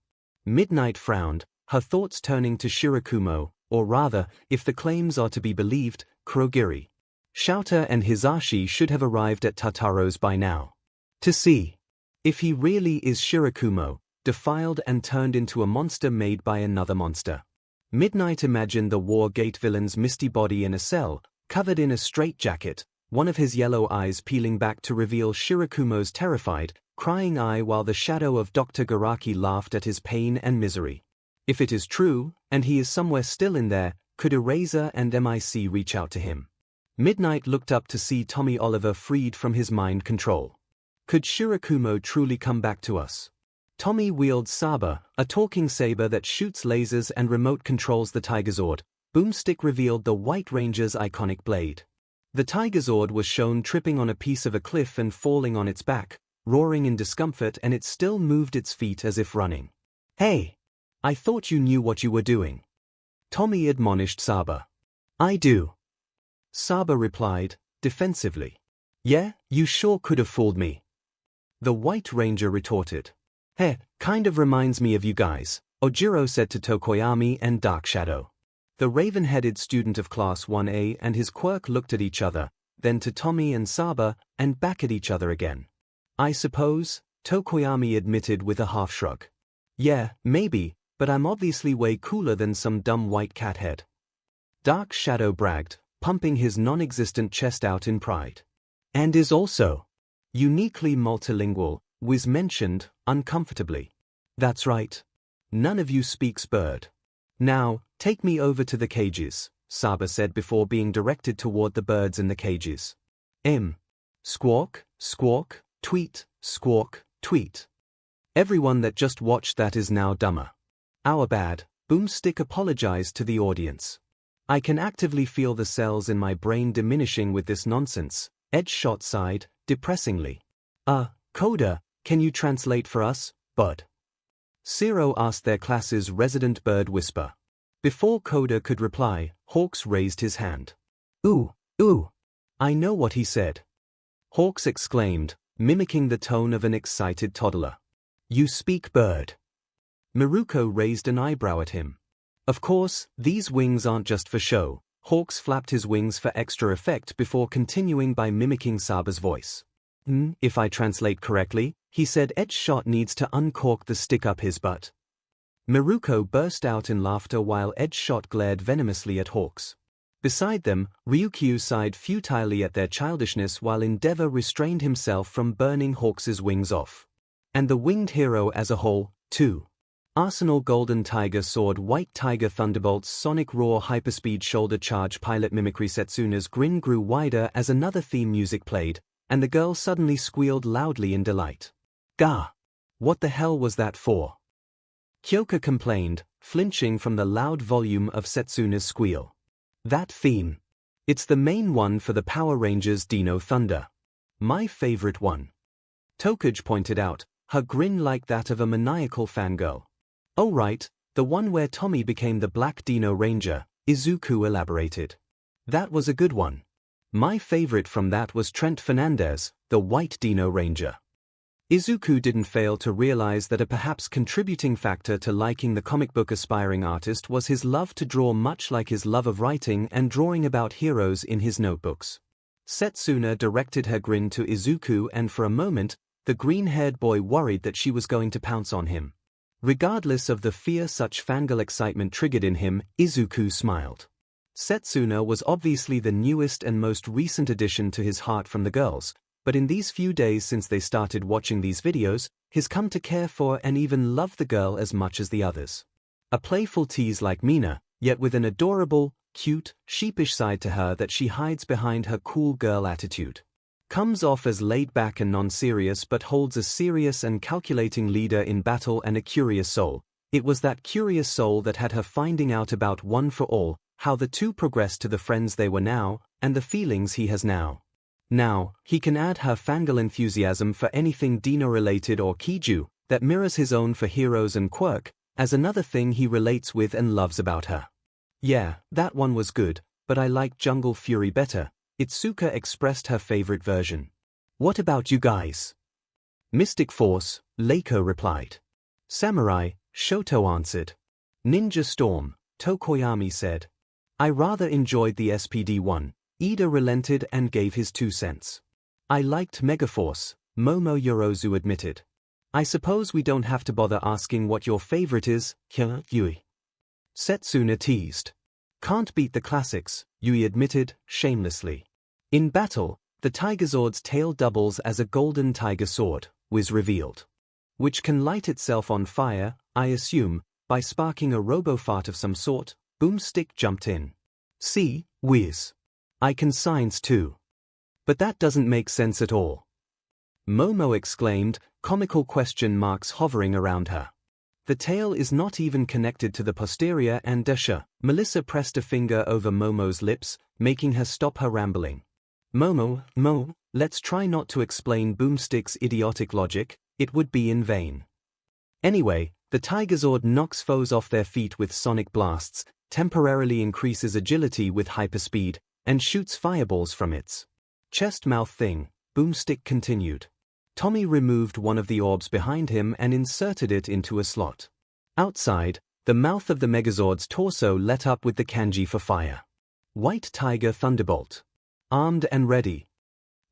Midnight frowned, her thoughts turning to Shirakumo, or rather, if the claims are to be believed, Kurogiri. Shouter and Hisashi should have arrived at Tataro's by now. To see if he really is Shirakumo, defiled and turned into a monster made by another monster. Midnight imagined the War Gate villain's misty body in a cell, covered in a straitjacket, one of his yellow eyes peeling back to reveal Shirakumo's terrified, crying eye while the shadow of Dr. Garaki laughed at his pain and misery. If it is true, and he is somewhere still in there, could Eraser and MIC reach out to him? Midnight looked up to see Tommy Oliver freed from his mind control. Could Shirakumo truly come back to us? Tommy wields Saber, a talking saber that shoots lasers and remote controls the Tigazord. Boomstick revealed the White Ranger's iconic blade. The Tigazord was shown tripping on a piece of a cliff and falling on its back, roaring in discomfort, and it still moved its feet as if running. "Hey! I thought you knew what you were doing," Tommy admonished Saber. "I do," Saber replied, defensively. "Yeah, you sure could have fooled me," the White Ranger retorted. "Heh, kind of reminds me of you guys," Ojiro said to Tokoyami and Dark Shadow. The raven-headed student of Class 1A and his quirk looked at each other, then to Tommy and Saber, and back at each other again. "I suppose," Tokoyami admitted with a half-shrug. "Yeah, maybe, but I'm obviously way cooler than some dumb white cat head," Dark Shadow bragged, pumping his non-existent chest out in pride. "And is also uniquely multilingual," Wiz mentioned, uncomfortably. "That's right. None of you speaks bird. Now, take me over to the cages," Saber said before being directed toward the birds in the cages. Squawk, squawk, tweet, squawk, tweet. Everyone that just watched that is now dumber. "Our bad," Boomstick apologized to the audience. "I can actively feel the cells in my brain diminishing with this nonsense," Edgeshot sighed, depressingly. Coda, can you translate for us, bud?" Zero asked their class's resident bird whisper. Before Coda could reply, Hawks raised his hand. Ooh, I know what he said," Hawks exclaimed, mimicking the tone of an excited toddler. "You speak bird." Miruko raised an eyebrow at him. "Of course, these wings aren't just for show." Hawks flapped his wings for extra effect before continuing by mimicking Saber's voice. If I translate correctly," he said, "Edgeshot needs to uncork the stick up his butt." Miruko burst out in laughter while Edgeshot glared venomously at Hawks. Beside them, Ryukyu sighed futilely at their childishness while Endeavor restrained himself from burning Hawks's wings off. And the winged hero as a whole, too. Arsenal Golden Tiger Sword White Tiger Thunderbolts Sonic Roar Hyperspeed Shoulder Charge Pilot Mimicry. Setsuna's grin grew wider as another theme music played, and the girl suddenly squealed loudly in delight. "Gah! What the hell was that for?" Kyoka complained, flinching from the loud volume of Setsuna's squeal. That theme. It's the main one for the Power Rangers Dino Thunder. My favorite one. 𝐭𝐽𝐻 pointed out, her grin like that of a maniacal fangirl. Oh right, the one where Tommy became the Black Dino Ranger, Izuku elaborated. That was a good one. My favorite from that was Trent Fernandez, the White Dino Ranger. Izuku didn't fail to realize that a perhaps contributing factor to liking the comic book aspiring artist was his love to draw, much like his love of writing and drawing about heroes in his notebooks. Setsuna directed her grin to Izuku, and for a moment, the green-haired boy worried that she was going to pounce on him. Regardless of the fear such fangirl excitement triggered in him, Izuku smiled. Setsuna was obviously the newest and most recent addition to his heart from the girls, but in these few days since they started watching these videos, he's come to care for and even love the girl as much as the others. A playful tease like Mina, yet with an adorable, cute, sheepish side to her that she hides behind her cool girl attitude. Comes off as laid-back and non-serious but holds a serious and calculating leader in battle and a curious soul. It was that curious soul that had her finding out about One for All, how the two progressed to the friends they were now, and the feelings he has now. Now, he can add her fangirl enthusiasm for anything Dino-related or 𝐭𝐻𝐻, that mirrors his own for heroes and quirk, as another thing he relates with and loves about her. Yeah, that one was good, but I like Jungle Fury better. Itsuka expressed her favorite version. What about you guys? Mystic Force, Leiko replied. Samurai, Shoto answered. Ninja Storm, Tokoyami said. I rather enjoyed the SPD one. Ida relented and gave his 2 cents. I liked Megaforce, Momo Yorozu admitted. I suppose we don't have to bother asking what your favorite is, Yui. Setsuna teased. Can't beat the classics, Yui admitted, shamelessly. In battle, the Tigerzord's tail doubles as a golden tiger sword, was revealed. Which can light itself on fire, I assume, by sparking a robofart of some sort. Boomstick jumped in. See, whiz. I can science too. But that doesn't make sense at all. Momo exclaimed, comical question marks hovering around her. The tail is not even connected to the posterior and dasha. Melissa pressed a finger over Momo's lips, making her stop her rambling. Mo, let's try not to explain Boomstick's idiotic logic, it would be in vain. Anyway, the Tigerzord knocks foes off their feet with sonic blasts, temporarily increases agility with hyperspeed, and shoots fireballs from its chest-mouth thing, Boomstick continued. Tommy removed one of the orbs behind him and inserted it into a slot. Outside, the mouth of the Megazord's torso lit up with the kanji for fire. White Tiger Thunderbolt. Armed and ready.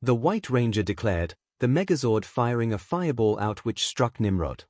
The White Ranger declared, the Megazord firing a fireball out which struck Nimrod.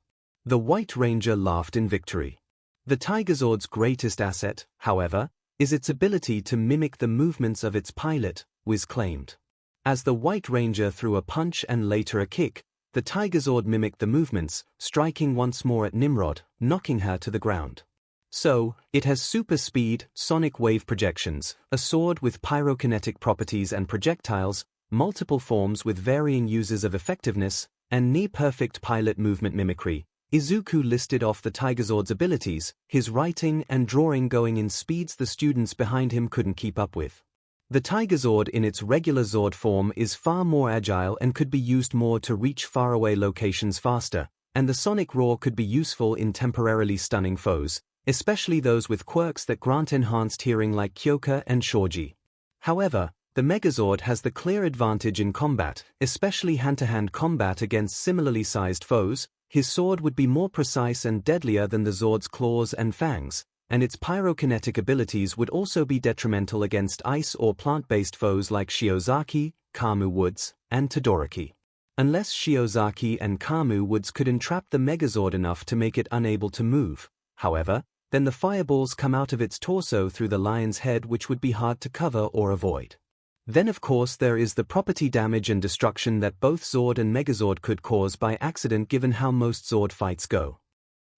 The White Ranger laughed in victory. The Tigerzord's greatest asset, however, is its ability to mimic the movements of its pilot, Wiz claimed. As the White Ranger threw a punch and later a kick, the Tigerzord mimicked the movements, striking once more at Nimrod, knocking her to the ground. So, it has super speed, sonic wave projections, a sword with pyrokinetic properties and projectiles, multiple forms with varying uses of effectiveness, and near-perfect pilot movement mimicry. Izuku listed off the Tigerzord's abilities, his writing and drawing going in speeds the students behind him couldn't keep up with. The Tigerzord in its regular Zord form is far more agile and could be used more to reach faraway locations faster, and the sonic roar could be useful in temporarily stunning foes, especially those with quirks that grant enhanced hearing like Kyoka and Shoji. However, the Megazord has the clear advantage in combat, especially hand-to-hand combat against similarly sized foes. His sword would be more precise and deadlier than the Zord's claws and fangs, and its pyrokinetic abilities would also be detrimental against ice or plant-based foes like Shiozaki, Kamu Woods, and Todoroki. Unless Shiozaki and Kamu Woods could entrap the Megazord enough to make it unable to move, however, then the fireballs come out of its torso through the lion's head, which would be hard to cover or avoid. Then of course there is the property damage and destruction that both Zord and Megazord could cause by accident given how most Zord fights go.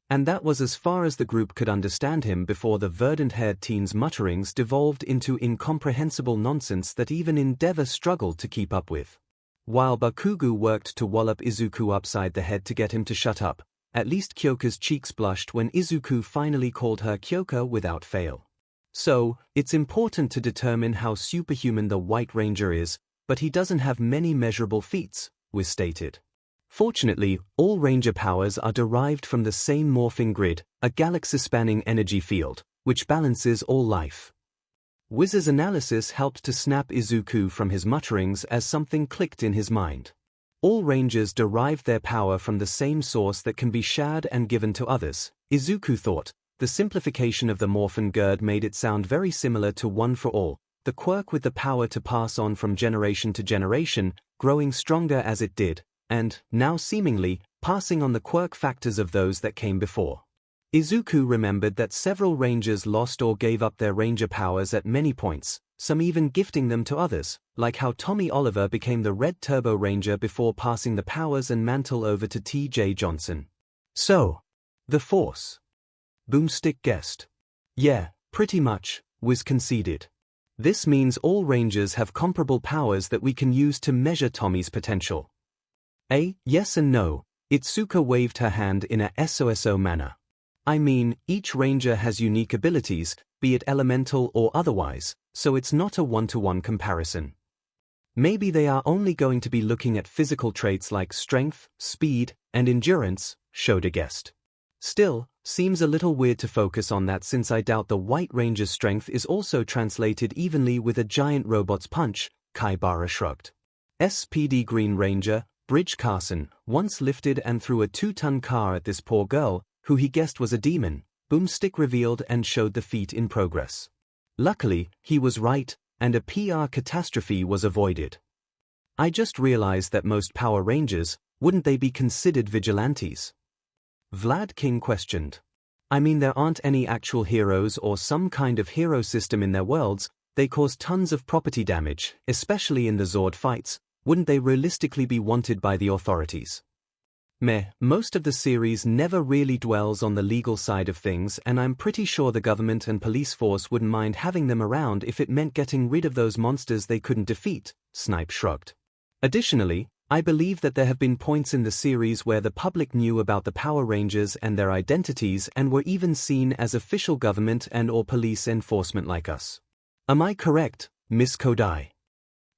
And that was as far as the group could understand him before the verdant-haired teen's mutterings devolved into incomprehensible nonsense that even Endeavor struggled to keep up with. While Bakugo worked to wallop Izuku upside the head to get him to shut up, at least Kyoka's cheeks blushed when Izuku finally called her Kyoka without fail. So, it's important to determine how superhuman the White Ranger is, but he doesn't have many measurable feats, was stated. Fortunately, all Ranger powers are derived from the same morphing grid, a galaxy-spanning energy field, which balances all life. Wiz's analysis helped to snap Izuku from his mutterings as something clicked in his mind. All Rangers derive their power from the same source that can be shared and given to others, Izuku thought. The simplification of the Morphin Gerd made it sound very similar to One for All, the quirk with the power to pass on from generation to generation, growing stronger as it did, and, now seemingly, passing on the quirk factors of those that came before. Izuku remembered that several Rangers lost or gave up their Ranger powers at many points, some even gifting them to others, like how Tommy Oliver became the Red Turbo Ranger before passing the powers and mantle over to T.J. Johnson. So, the Force. Boomstick guessed. Yeah, pretty much, Wiz conceded. This means all Rangers have comparable powers that we can use to measure Tommy's potential. Yes and no, Itsuka waved her hand in a SOSO manner. I mean, each Ranger has unique abilities, be it elemental or otherwise, so it's not a one-to-one comparison. Maybe they are only going to be looking at physical traits like strength, speed, and endurance, Shoda guessed. Still, seems a little weird to focus on that since I doubt the White Ranger's strength is also translated evenly with a giant robot's punch, Kaibara shrugged. SPD Green Ranger, Bridge Carson, once lifted and threw a 2-ton car at this poor girl, who he guessed was a demon, Boomstick revealed and showed the feat in progress. Luckily, he was right, and a PR catastrophe was avoided. I just realized that most Power Rangers, wouldn't they be considered vigilantes? Vlad King questioned. I mean, there aren't any actual heroes or some kind of hero system in their worlds, they cause tons of property damage, especially in the Zord fights, wouldn't they realistically be wanted by the authorities? Most of the series never really dwells on the legal side of things, and I'm pretty sure the government and police force wouldn't mind having them around if it meant getting rid of those monsters they couldn't defeat, Snipe shrugged. Additionally, I believe that there have been points in the series where the public knew about the Power Rangers and their identities and were even seen as official government and or police enforcement like us. Am I correct, Miss Kodai?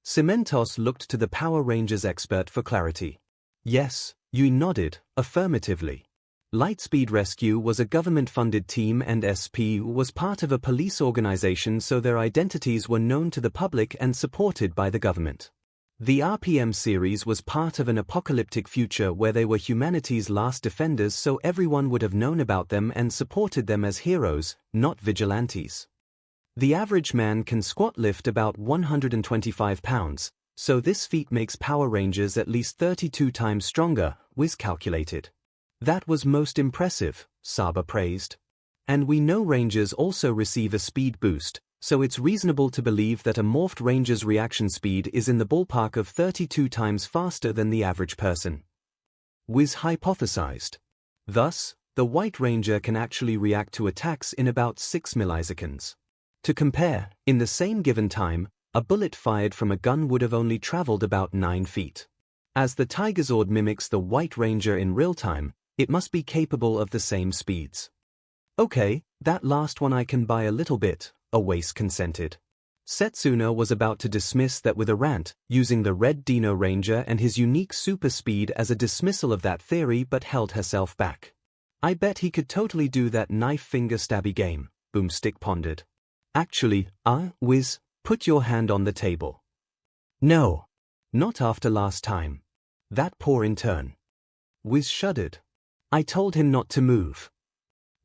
Cementos looked to the Power Rangers expert for clarity. Yes, Yui nodded, affirmatively. Lightspeed Rescue was a government-funded team and SP was part of a police organization, so their identities were known to the public and supported by the government. The RPM series was part of an apocalyptic future where they were humanity's last defenders, so everyone would have known about them and supported them as heroes, not vigilantes. The average man can squat lift about 125 pounds, so this feat makes Power Rangers at least 32 times stronger, Wiz calculated. That was most impressive, Saba praised. And we know Rangers also receive a speed boost, so it's reasonable to believe that a morphed Ranger's reaction speed is in the ballpark of 32 times faster than the average person. Wiz hypothesized. Thus, the White Ranger can actually react to attacks in about 6 milliseconds. To compare, in the same given time, a bullet fired from a gun would have only traveled about 9 feet. As the Tigazord mimics the White Ranger in real time, it must be capable of the same speeds. Okay, that last one I can buy a little bit, Awace consented. Setsuna was about to dismiss that with a rant, using the Red Dino Ranger and his unique super speed as a dismissal of that theory, but held herself back. I bet he could totally do that knife finger stabby game, Boomstick pondered. Actually, Wiz, put your hand on the table. No. Not after last time. That poor intern. Wiz shuddered. I told him not to move.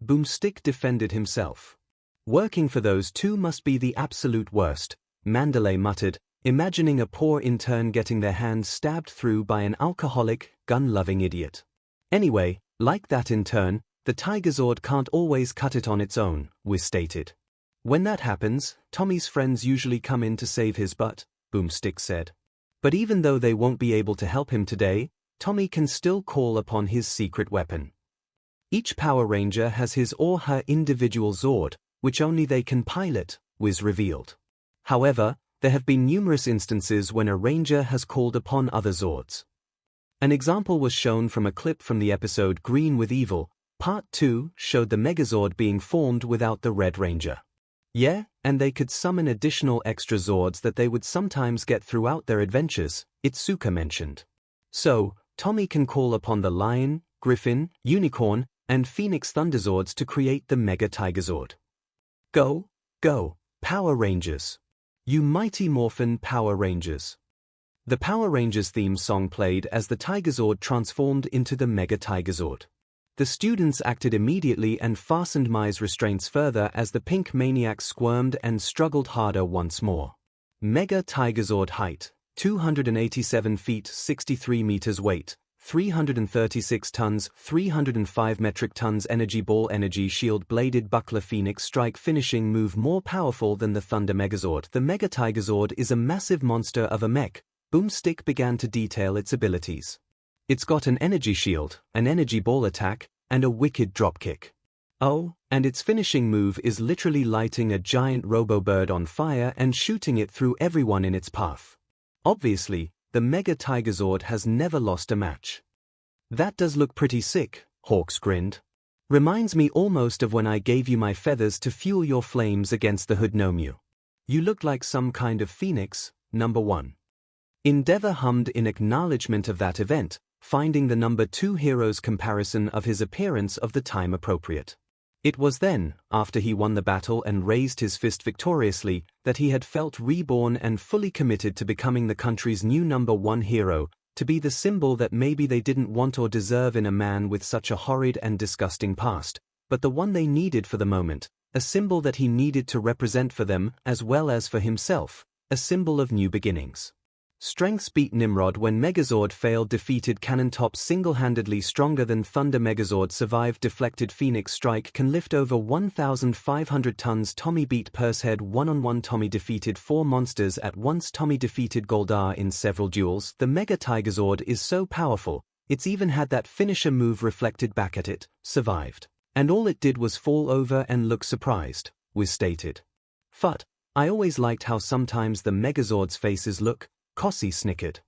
Boomstick defended himself. Working for those two must be the absolute worst, Mandalay muttered, imagining a poor intern getting their hands stabbed through by an alcoholic, gun-loving idiot. Anyway, like that intern, the Tigazord can't always cut it on its own, Wiz stated. When that happens, Tommy's friends usually come in to save his butt, Boomstick said. But even though they won't be able to help him today, Tommy can still call upon his secret weapon. Each Power Ranger has his or her individual Zord, which only they can pilot, Wiz revealed. However, there have been numerous instances when a Ranger has called upon other Zords. An example was shown from a clip from the episode Green with Evil. Part 2 showed the Megazord being formed without the Red Ranger. Yeah, and they could summon additional extra Zords that they would sometimes get throughout their adventures, Itsuka mentioned. So, Tommy can call upon the Lion, Griffin, Unicorn, and Phoenix Thunderzords to create the Mega Tigazord. Go, go, Power Rangers! You Mighty Morphin Power Rangers! The Power Rangers theme song played as the Tigazord transformed into the Mega Tigazord. The students acted immediately and fastened Mai's restraints further as the pink maniac squirmed and struggled harder once more. Mega Tigazord height, 287 feet 63 meters weight, 336 tons 305 metric tons energy ball energy shield bladed buckler Phoenix strike finishing move more powerful than the Thunder Megazord. The Mega Tigazord is a massive monster of a mech. Boomstick began to detail its abilities. It's got an energy shield, an energy ball attack, and a wicked dropkick. Oh, and its finishing move is literally lighting a giant robo-bird on fire and shooting it through everyone in its path. Obviously, the Mega Tigazord has never lost a match. That does look pretty sick, Hawks grinned. Reminds me almost of when I gave you my feathers to fuel your flames against the Hoodnomyu. You look like some kind of phoenix, number 1. Endeavor hummed in acknowledgement of that event, finding the number 2 hero's comparison of his appearance of the time appropriate. It was then, after he won the battle and raised his fist victoriously, that he had felt reborn and fully committed to becoming the country's new number 1 hero, to be the symbol that maybe they didn't want or deserve in a man with such a horrid and disgusting past, but the one they needed for the moment, a symbol that he needed to represent for them as well as for himself, a symbol of new beginnings. Strengths beat Nimrod when Megazord failed defeated Cannon Top single-handedly stronger than Thunder Megazord survived deflected Phoenix Strike can lift over 1,500 tons Tommy beat Pursehead one-on-one Tommy defeated 4 monsters at once Tommy defeated Goldar in several duels. The Mega Tigazord is so powerful, it's even had that finisher move reflected back at it, survived. And all it did was fall over and look surprised, was stated. Phut, I always liked how sometimes the Megazord's faces look, Kossi snickered.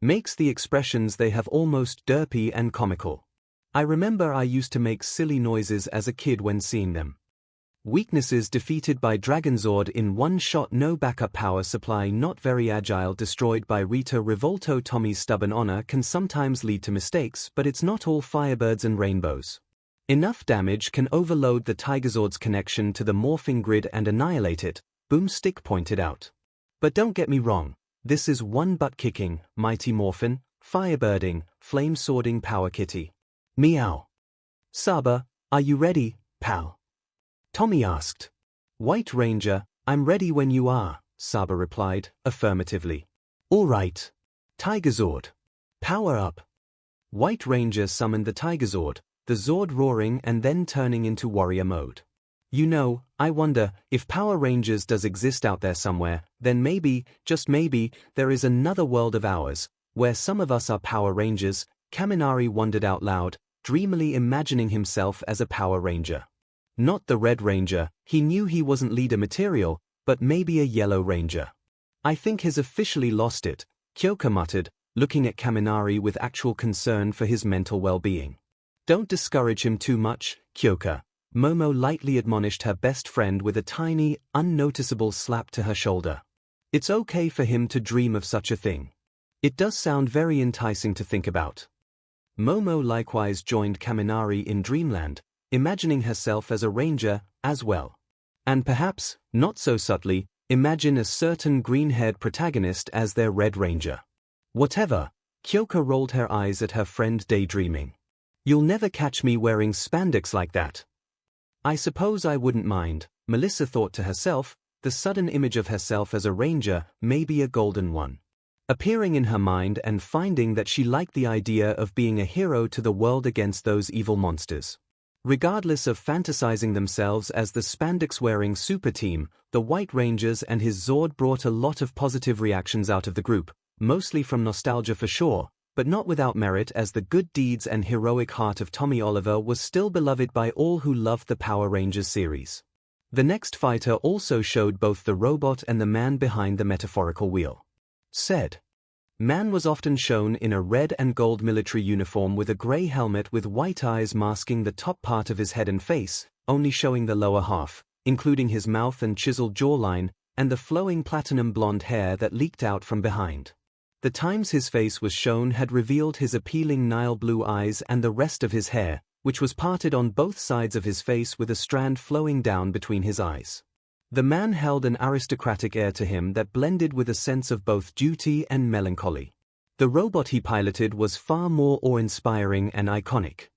Makes the expressions they have almost derpy and comical. I remember I used to make silly noises as a kid when seeing them. Weaknesses defeated by Dragonzord in one shot no backup power supply not very agile destroyed by Rita Revolto Tommy's stubborn honor can sometimes lead to mistakes but it's not all firebirds and rainbows. Enough damage can overload the Tigazord's connection to the morphing grid and annihilate it, Boomstick pointed out. But don't get me wrong. This is one butt-kicking, mighty morphin, firebirding, flame-swording power kitty. Meow. Saba, are you ready, pal? Tommy asked. White Ranger, I'm ready when you are, Saba replied, affirmatively. All right. Tigazord. Power up. White Ranger summoned the Tigazord, the Zord roaring and then turning into warrior mode. You know, I wonder, if Power Rangers does exist out there somewhere, then maybe, just maybe, there is another world of ours, where some of us are Power Rangers, Kaminari wondered out loud, dreamily imagining himself as a Power Ranger. Not the Red Ranger, he knew he wasn't leader material, but maybe a Yellow Ranger. I think he's officially lost it, Kyoka muttered, looking at Kaminari with actual concern for his mental well-being. Don't discourage him too much, Kyoka. Momo lightly admonished her best friend with a tiny, unnoticeable slap to her shoulder. It's okay for him to dream of such a thing. It does sound very enticing to think about. Momo likewise joined Kaminari in dreamland, imagining herself as a ranger, as well. And perhaps, not so subtly, imagine a certain green-haired protagonist as their Red Ranger. Whatever, Kyoka rolled her eyes at her friend daydreaming. You'll never catch me wearing spandex like that. I suppose I wouldn't mind, Melissa thought to herself, the sudden image of herself as a ranger, maybe a golden one, appearing in her mind and finding that she liked the idea of being a hero to the world against those evil monsters. Regardless of fantasizing themselves as the spandex-wearing super team, the White Rangers and his Zord brought a lot of positive reactions out of the group, mostly from nostalgia for sure, but not without merit as the good deeds and heroic heart of Tommy Oliver was still beloved by all who loved the Power Rangers series. The next fighter also showed both the robot and the man behind the metaphorical wheel. Said. Man was often shown in a red and gold military uniform with a grey helmet with white eyes masking the top part of his head and face, only showing the lower half, including his mouth and chiseled jawline, and the flowing platinum blonde hair that leaked out from behind. The times his face was shown had revealed his appealing Nile blue eyes and the rest of his hair, which was parted on both sides of his face with a strand flowing down between his eyes. The man held an aristocratic air to him that blended with a sense of both duty and melancholy. The robot he piloted was far more awe-inspiring and iconic.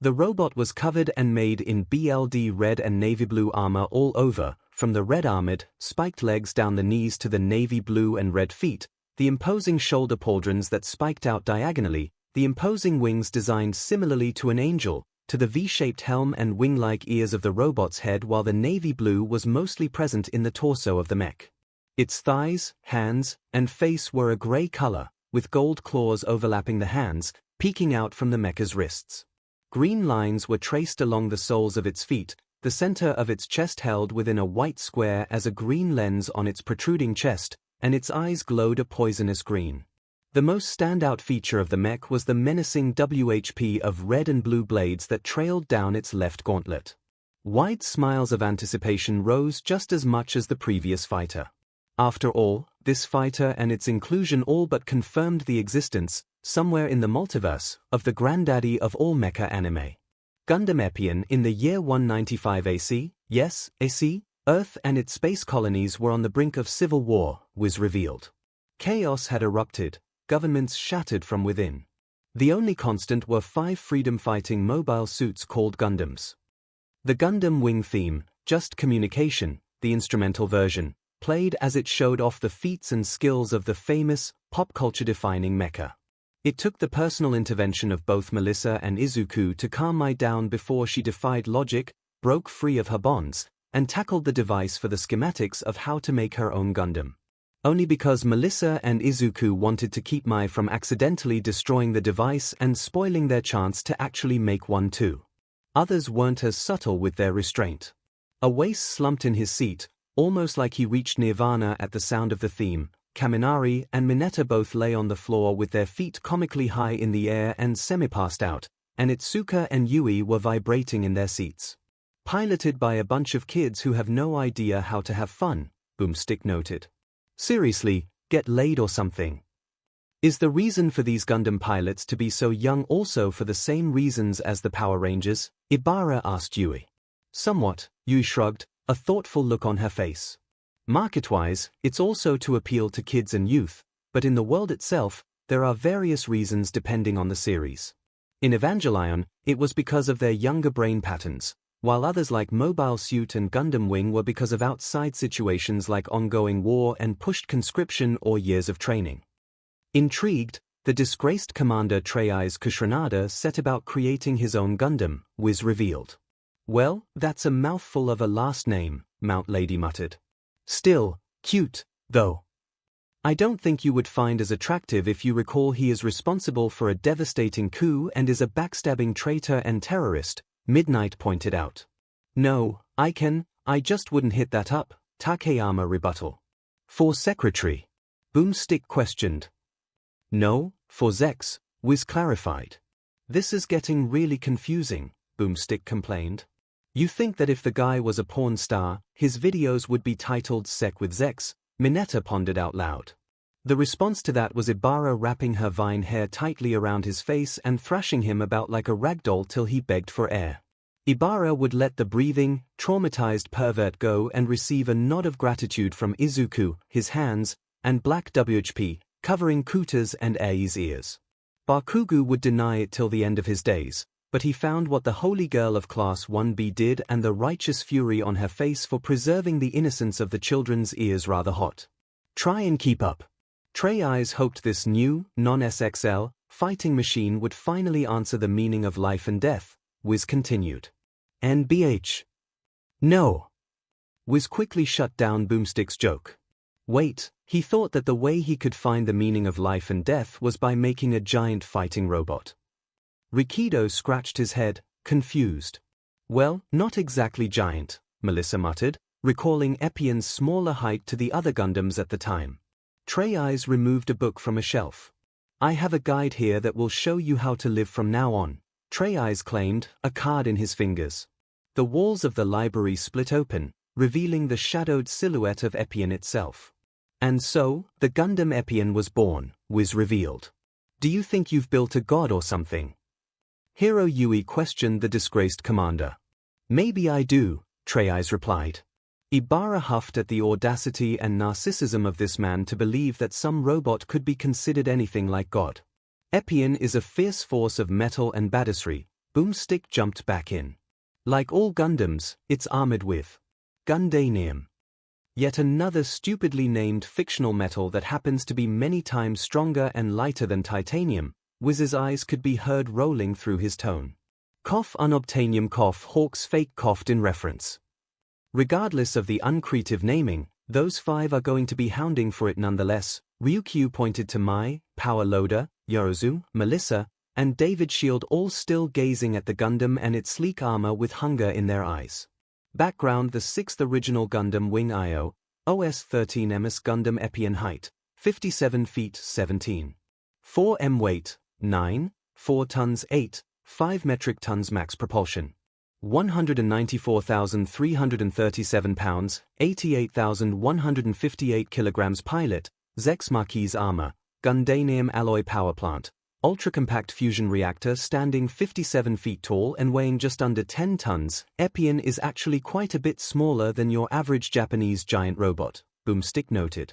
The robot was covered and made in BLD red and navy blue armor all over, from the red armored, spiked legs down the knees to the navy blue and red feet, the imposing shoulder pauldrons that spiked out diagonally, the imposing wings designed similarly to an angel, to the V-shaped helm and wing-like ears of the robot's head, while the navy blue was mostly present in the torso of the mech. Its thighs, hands, and face were a grey color, with gold claws overlapping the hands, peeking out from the mecha's wrists. Green lines were traced along the soles of its feet, the center of its chest held within a white square as a green lens on its protruding chest, and its eyes glowed a poisonous green. The most standout feature of the mech was the menacing WHP of red and blue blades that trailed down its left gauntlet. Wide smiles of anticipation rose just as much as the previous fighter. After all, this fighter and its inclusion all but confirmed the existence, somewhere in the multiverse, of the granddaddy of all mecha anime. Gundam Epion in the year 195 AC, yes, AC, Earth and its space colonies were on the brink of civil war, was revealed. Chaos had erupted. Governments shattered from within. The only constant were 5 freedom-fighting mobile suits called Gundams. The Gundam Wing theme, Just Communication, the instrumental version, played as it showed off the feats and skills of the famous, pop-culture-defining mecha. It took the personal intervention of both Melissa and Izuku to calm Mai down before she defied logic, broke free of her bonds, and tackled the device for the schematics of how to make her own Gundam. Only because Melissa and Izuku wanted to keep Mai from accidentally destroying the device and spoiling their chance to actually make one too. Others weren't as subtle with their restraint. Awase slumped in his seat, almost like he reached nirvana at the sound of the theme. Kaminari and Mineta both lay on the floor with their feet comically high in the air and semi-passed out, and Itsuka and Yui were vibrating in their seats. Piloted by a bunch of kids who have no idea how to have fun, Boomstick noted. Seriously, get laid or something. Is the reason for these Gundam pilots to be so young also for the same reasons as the Power Rangers? Ibara asked Yui. Somewhat, Yui shrugged, a thoughtful look on her face. Market-wise, it's also to appeal to kids and youth, but in the world itself, there are various reasons depending on the series. In Evangelion, it was because of their younger brain patterns, while others like Mobile Suit and Gundam Wing were because of outside situations like ongoing war and pushed conscription or years of training. Intrigued, the disgraced commander 𝐻𝐼𝐺 Kushranada set about creating his own Gundam, Wiz revealed. Well, that's a mouthful of a last name, Mount Lady muttered. Still, cute, though. I don't think you would find as attractive if you recall he is responsible for a devastating coup and is a backstabbing traitor and terrorist, Midnight pointed out. No, I just wouldn't hit that up, Takeyama rebuttal. For secretary? Boomstick questioned. No, for Zex, Wiz clarified. This is getting really confusing, Boomstick complained. You think that if the guy was a porn star, his videos would be titled Sec with Zex, Mineta pondered out loud. The response to that was Ibara wrapping her vine hair tightly around his face and thrashing him about like a ragdoll till he begged for air. Ibara would let the breathing, traumatized pervert go and receive a nod of gratitude from Izuku, his hands, and Black WHP, covering Kuta's and Ai's ears. Bakugo would deny it till the end of his days, but he found what the holy girl of Class 1B did and the righteous fury on her face for preserving the innocence of the children's ears rather hot. Try and keep up. 𝐻𝐼𝐺 hoped this new, non-SXL, fighting machine would finally answer the meaning of life and death, Wiz continued. NBH. No. Wiz quickly shut down Boomstick's joke. Wait, he thought that the way he could find the meaning of life and death was by making a giant fighting robot. Rikido scratched his head, confused. Well, not exactly giant, Melissa muttered, recalling Epion's smaller height to the other Gundams at the time. 𝐻𝐼𝐺 removed a book from a shelf. I have a guide here that will show you how to live from now on, 𝐻𝐻𝐻𝐻 claimed, a card in his fingers. The walls of the library split open, revealing the shadowed silhouette of 𝐿 itself. And so, the Gundam 𝐿 was born, Wiz revealed. Do you think you've built a god or something? 𝐒𝐻𝐢 questioned the disgraced commander. Maybe I do, 𝐻𝐻𝐻 replied. Ibara huffed at the audacity and narcissism of this man to believe that some robot could be considered anything like God. 𝐿 is a fierce force of metal and badassery, Boomstick jumped back in. Like all Gundams, it's armored with Gundanium. Yet another stupidly named fictional metal that happens to be many times stronger and lighter than titanium. Wiz's eyes could be heard rolling through his tone. Cough unobtainium cough Hawks fake coughed in reference. Regardless of the uncreative naming, those 5 are going to be hounding for it nonetheless. Ryukyu pointed to Mai, Power Loader, Yorozu, Melissa, and David Shield, all still gazing at the Gundam and its sleek armor with hunger in their eyes. Background: the 6th original Gundam Wing IO, OS-13 MS Gundam 𝐿 height, 57 feet 17. 4 m weight, 9, 4 tons 8, 5 metric tons max propulsion. 194,337 pounds, 88,158 kilograms. Pilot, Zechs Marquis armor, Gundanium alloy power plant, ultra-compact fusion reactor standing 57 feet tall and weighing just under 10 tons. 𝐿 is actually quite a bit smaller than your average Japanese giant robot, Boomstick noted.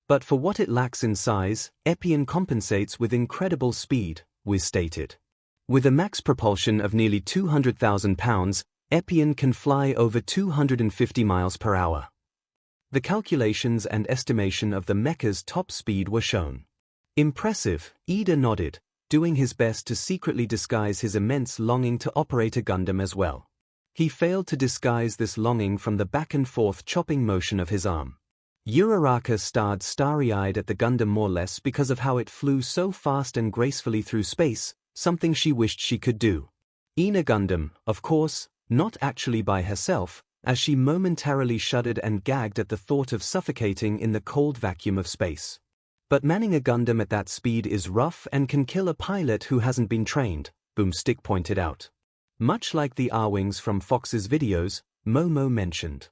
But for what it lacks in size, 𝐿 compensates with incredible speed, Wiz stated. With a max propulsion of nearly 200,000 pounds, 𝐿 can fly over 250 miles per hour. The calculations and estimation of the mecha's top speed were shown. Impressive, Ida nodded, doing his best to secretly disguise his immense longing to operate a Gundam as well. He failed to disguise this longing from the back-and-forth chopping motion of his arm. Uraraka stared starry-eyed at the Gundam more or less because of how it flew so fast and gracefully through space, something she wished she could do. Ina Gundam, of course, not actually by herself, as she momentarily shuddered and gagged at the thought of suffocating in the cold vacuum of space. But manning a Gundam at that speed is rough and can kill a pilot who hasn't been trained, Boomstick pointed out. Much like the R-Wings from Fox's videos, Momo mentioned.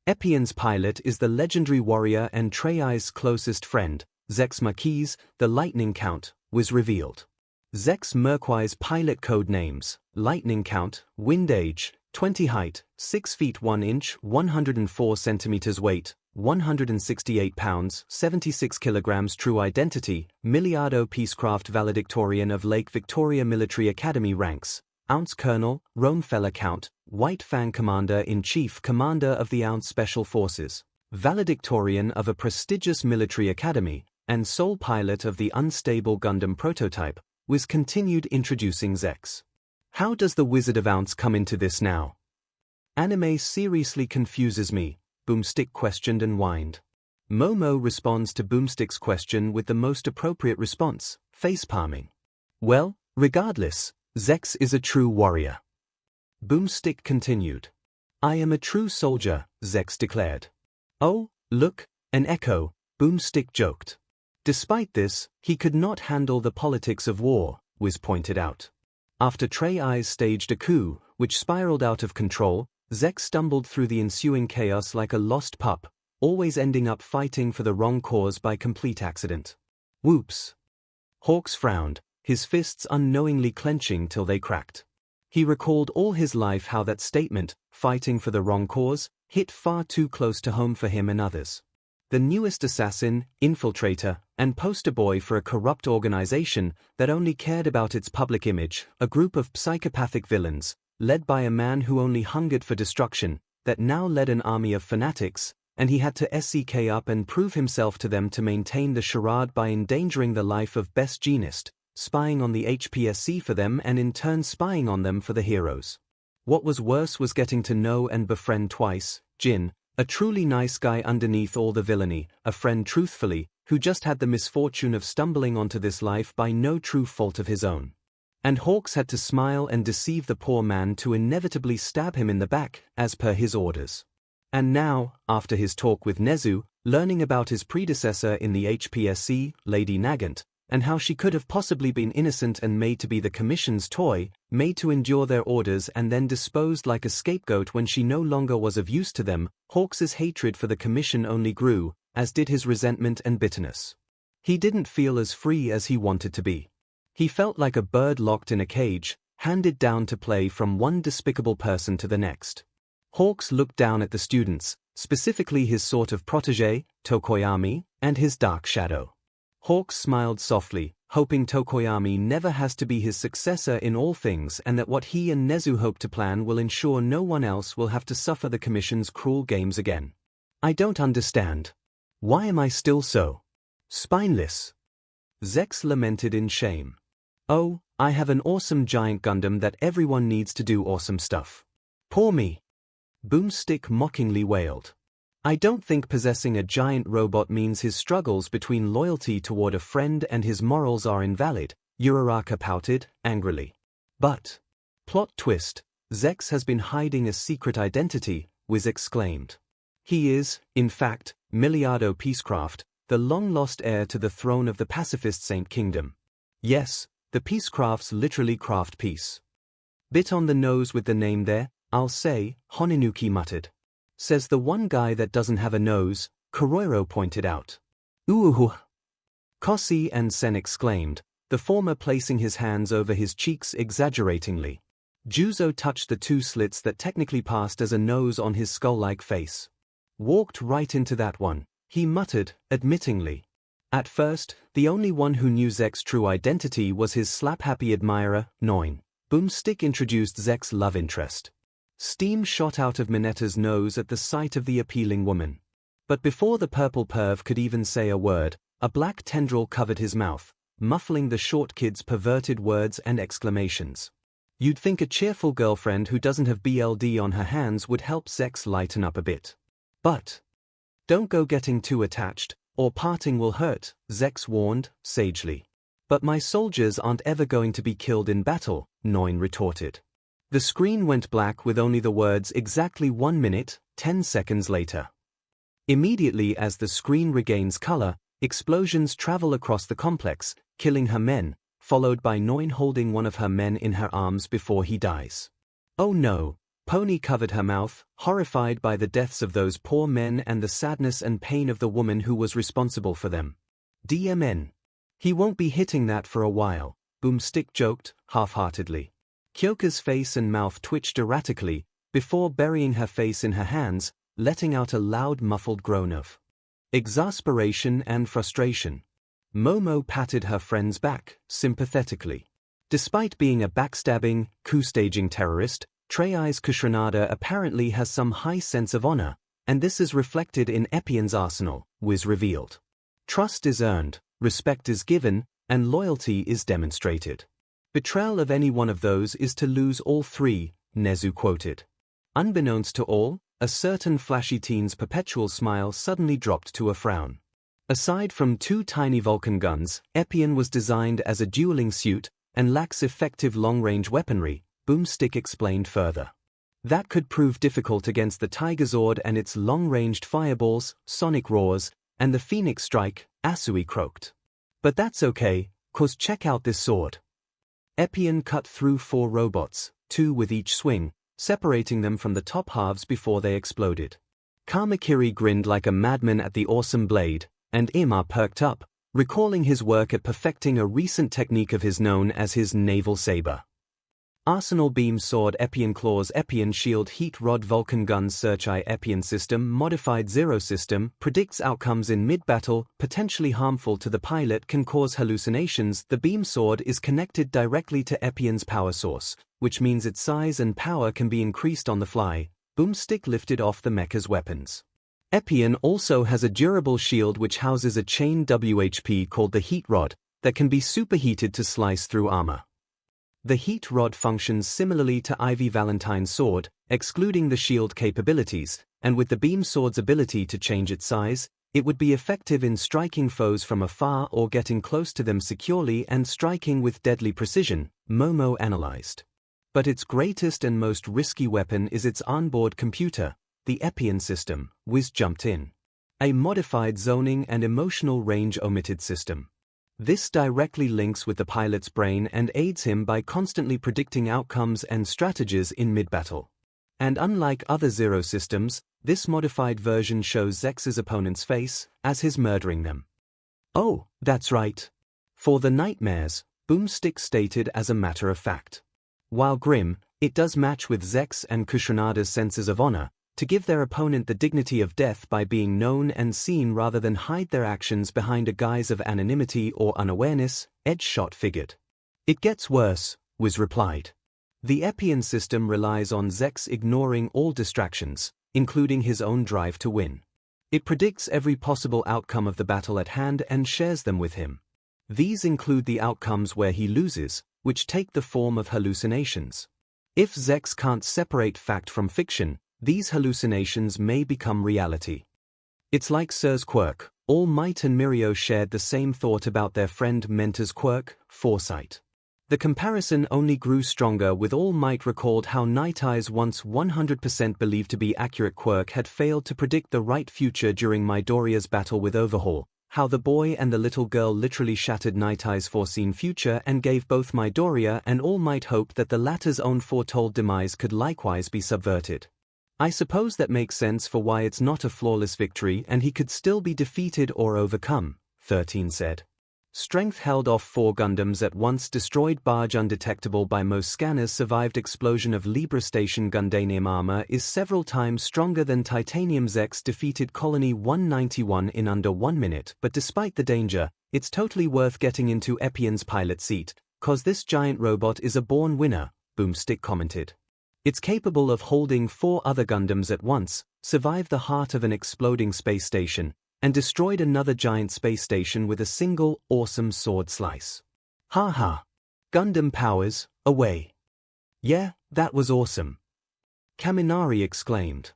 𝐿's pilot is the legendary warrior and 𝐻𝐻𝐻's closest friend, Zechs Marquis, the Lightning Count, was revealed. Zechs Marquis' pilot code names: Lightning Count, Wind Age, 20 height, 6 feet 1 inch, 104 centimeters weight, 168 pounds, 76 kilograms. True identity: Miliardo Peacecraft valedictorian of Lake Victoria Military Academy ranks, Ounce Colonel, Rome Fella Count, White Fang Commander-in-Chief Commander of the Ounce Special Forces, valedictorian of a prestigious military academy, and sole pilot of the unstable Gundam prototype, Wiz continued introducing Zechs. How does the Wizard of Ounce come into this now? Anime seriously confuses me, Boomstick questioned and whined. Momo responds to Boomstick's question with the most appropriate response, facepalming. Well, regardless, Zechs is a true warrior. Boomstick continued. I am a true soldier, Zechs declared. Oh, look, an echo, Boomstick joked. Despite this, he could not handle the politics of war, Wiz pointed out. After 𝐻𝐻𝐻 staged a coup, which spiraled out of control, Zechs stumbled through the ensuing chaos like a lost pup, always ending up fighting for the wrong cause by complete accident. Whoops. Hawks frowned, his fists unknowingly clenching till they cracked. He recalled all his life how that statement, fighting for the wrong cause, hit far too close to home for him and others. The newest assassin, infiltrator, and poster boy for a corrupt organization that only cared about its public image, a group of psychopathic villains, led by a man who only hungered for destruction, that now led an army of fanatics, and he had to SEK up and prove himself to them to maintain the charade by endangering the life of Best Jeanist, spying on the HPSC for them and in turn spying on them for the heroes. What was worse was getting to know and befriend twice, Jin, a truly nice guy underneath all the villainy, a friend truthfully, who just had the misfortune of stumbling onto this life by no true fault of his own. And Hawks had to smile and deceive the poor man to inevitably stab him in the back, as per his orders. And now, after his talk with Nezu, learning about his predecessor in the HPSC, Lady Nagant, and how she could have possibly been innocent and made to be the Commission's toy, made to endure their orders and then disposed like a scapegoat when she no longer was of use to them. Hawks's hatred for the Commission only grew, as did his resentment and bitterness. He didn't feel as free as he wanted to be. He felt like a bird locked in a cage, handed down to play from one despicable person to the next. Hawks looked down at the students, specifically his sort of protégé, Tokoyami, and his dark shadow. Hawks smiled softly, hoping Tokoyami never has to be his successor in all things and that what he and Nezu hope to plan will ensure no one else will have to suffer the Commission's cruel games again. I don't understand. Why am I still so spineless? Zex lamented in shame. Oh, I have an awesome giant Gundam that everyone needs to do awesome stuff. Poor me. Boomstick mockingly wailed. I don't think possessing a giant robot means his struggles between loyalty toward a friend and his morals are invalid, Uraraka pouted, angrily. But, plot twist, Zex has been hiding a secret identity, Wiz exclaimed. He is, in fact, Miliardo Peacecraft, the long-lost heir to the throne of the pacifist Saint Kingdom. Yes, the Peacecrafts literally craft peace. Bit on the nose with the name there, I'll say, Honinuki muttered. Says the one guy that doesn't have a nose, Kuroiro pointed out. Ooh. Kosi and Sen exclaimed, the former placing his hands over his cheeks exaggeratingly. Juzo touched the two slits that technically passed as a nose on his skull-like face. Walked right into that one, he muttered, admittingly. At first, the only one who knew Zek's true identity was his slap-happy admirer, Noin. Boomstick introduced Zek's love interest. Steam shot out of Minetta's nose at the sight of the appealing woman. But before the purple perv could even say a word, a black tendril covered his mouth, muffling the short kid's perverted words and exclamations. You'd think a cheerful girlfriend who doesn't have BLD on her hands would help Zex lighten up a bit. But don't go getting too attached, or parting will hurt, Zex warned, sagely. But my soldiers aren't ever going to be killed in battle, Noin retorted. The screen went black with only the words exactly 1 minute, 10 seconds later. Immediately as the screen regains color, explosions travel across the complex, killing her men, followed by Noin holding one of her men in her arms before he dies. Oh no, Pony covered her mouth, horrified by the deaths of those poor men and the sadness and pain of the woman who was responsible for them. DMN. He won't be hitting that for a while, Boomstick joked, half-heartedly. Kyoka's face and mouth twitched erratically, before burying her face in her hands, letting out a loud muffled groan of exasperation and frustration. Momo patted her friend's back, sympathetically. Despite being a backstabbing, coup-staging terrorist, Treyai's Kushrunada apparently has some high sense of honor, and this is reflected in Epion's arsenal, Wiz revealed. Trust is earned, respect is given, and loyalty is demonstrated. Betrayal of any one of those is to lose all three, Nezu quoted. Unbeknownst to all, a certain flashy teen's perpetual smile suddenly dropped to a frown. Aside from 2 tiny Vulcan guns, Epion was designed as a dueling suit and lacks effective long-range weaponry, Boomstick explained further. That could prove difficult against the Tigazord and its long-ranged fireballs, sonic roars, and the Phoenix Strike, Asui croaked. But that's okay, 'cause check out this sword. Epion cut through 4 robots, 2 with each swing, separating them from the top halves before they exploded. Kamakiri grinned like a madman at the awesome blade, and Ima perked up, recalling his work at perfecting a recent technique of his known as his naval saber. Arsenal Beam Sword Epion Claws Epion Shield Heat Rod Vulcan Guns Search Eye Epion System Modified Zero System predicts outcomes in mid-battle, potentially harmful to the pilot, can cause hallucinations. The Beam Sword is connected directly to Epion's power source, which means its size and power can be increased on the fly. Boomstick lifted off the mecha's weapons. Epion also has a durable shield which houses a chain WHP called the Heat Rod, that can be superheated to slice through armor. The Heat Rod functions similarly to Ivy Valentine's sword, excluding the shield capabilities, and with the Beam Sword's ability to change its size, it would be effective in striking foes from afar or getting close to them securely and striking with deadly precision, Momo analyzed. But its greatest and most risky weapon is its onboard computer, the Epion system, Wiz jumped in. A modified zoning and emotional range omitted system. This directly links with the pilot's brain and aids him by constantly predicting outcomes and strategies in mid-battle. And unlike other Zero systems, this modified version shows Zex's opponent's face as he's murdering them. Oh, that's right. For the nightmares, Boomstick stated as a matter of fact. While grim, it does match with Zex and 𝐭𝐚𝐲's senses of honor, to give their opponent the dignity of death by being known and seen rather than hide their actions behind a guise of anonymity or unawareness, Edge-shot figured. It gets worse, Wiz replied. The Epyon system relies on Zex ignoring all distractions, including his own drive to win. It predicts every possible outcome of the battle at hand and shares them with him. These include the outcomes where he loses, which take the form of hallucinations. If Zex can't separate fact from fiction, these hallucinations may become reality. It's like Sir's quirk. All Might and 𝐼 shared the same thought about their friend Mentor's quirk, foresight. The comparison only grew stronger with All Might recalled how Night Eye's once 100% believed to be accurate quirk had failed to predict the right future during Midoriya's battle with Overhaul, how the boy and the little girl literally shattered Night Eye's foreseen future and gave both Midoriya and All Might hope that the latter's own foretold demise could likewise be subverted. I suppose that makes sense for why it's not a flawless victory and he could still be defeated or overcome, 13 said. Strength held off 4 Gundams at once, destroyed barge undetectable by most scanners, survived explosion of Libra Station Gundanium armor, is several times stronger than Titanium Zex, defeated Colony 191 in under 1 minute, but despite the danger, it's totally worth getting into Epyon's pilot seat, cause this giant robot is a born winner, Boomstick commented. It's capable of holding 4 other Gundams at once, survived the heart of an exploding space station, and destroyed another giant space station with a single, awesome sword slice. Ha ha. Gundam powers, away. Yeah, that was awesome. Kaminari exclaimed.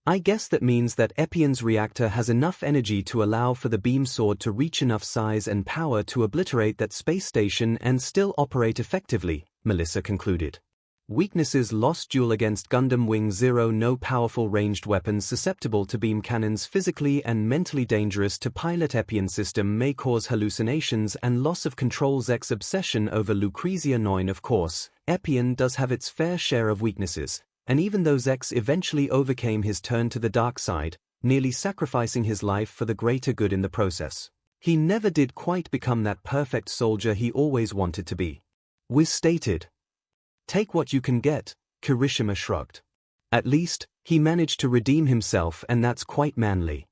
I guess that means that Epyon's reactor has enough energy to allow for the beam sword to reach enough size and power to obliterate that space station and still operate effectively, Melissa concluded. Weaknesses: Lost duel against Gundam Wing Zero. No powerful ranged weapons susceptible to beam cannons. Physically and mentally dangerous to pilot. Epyon system may cause hallucinations and loss of control. Zex obsession over Lucrezia 9. Of course, Epyon does have its fair share of weaknesses, and even though Zex eventually overcame his turn to the dark side, nearly sacrificing his life for the greater good in the process, he never did quite become that perfect soldier he always wanted to be. Wiz stated. Take what you can get, Kirishima shrugged. At least, he managed to redeem himself, and that's quite manly.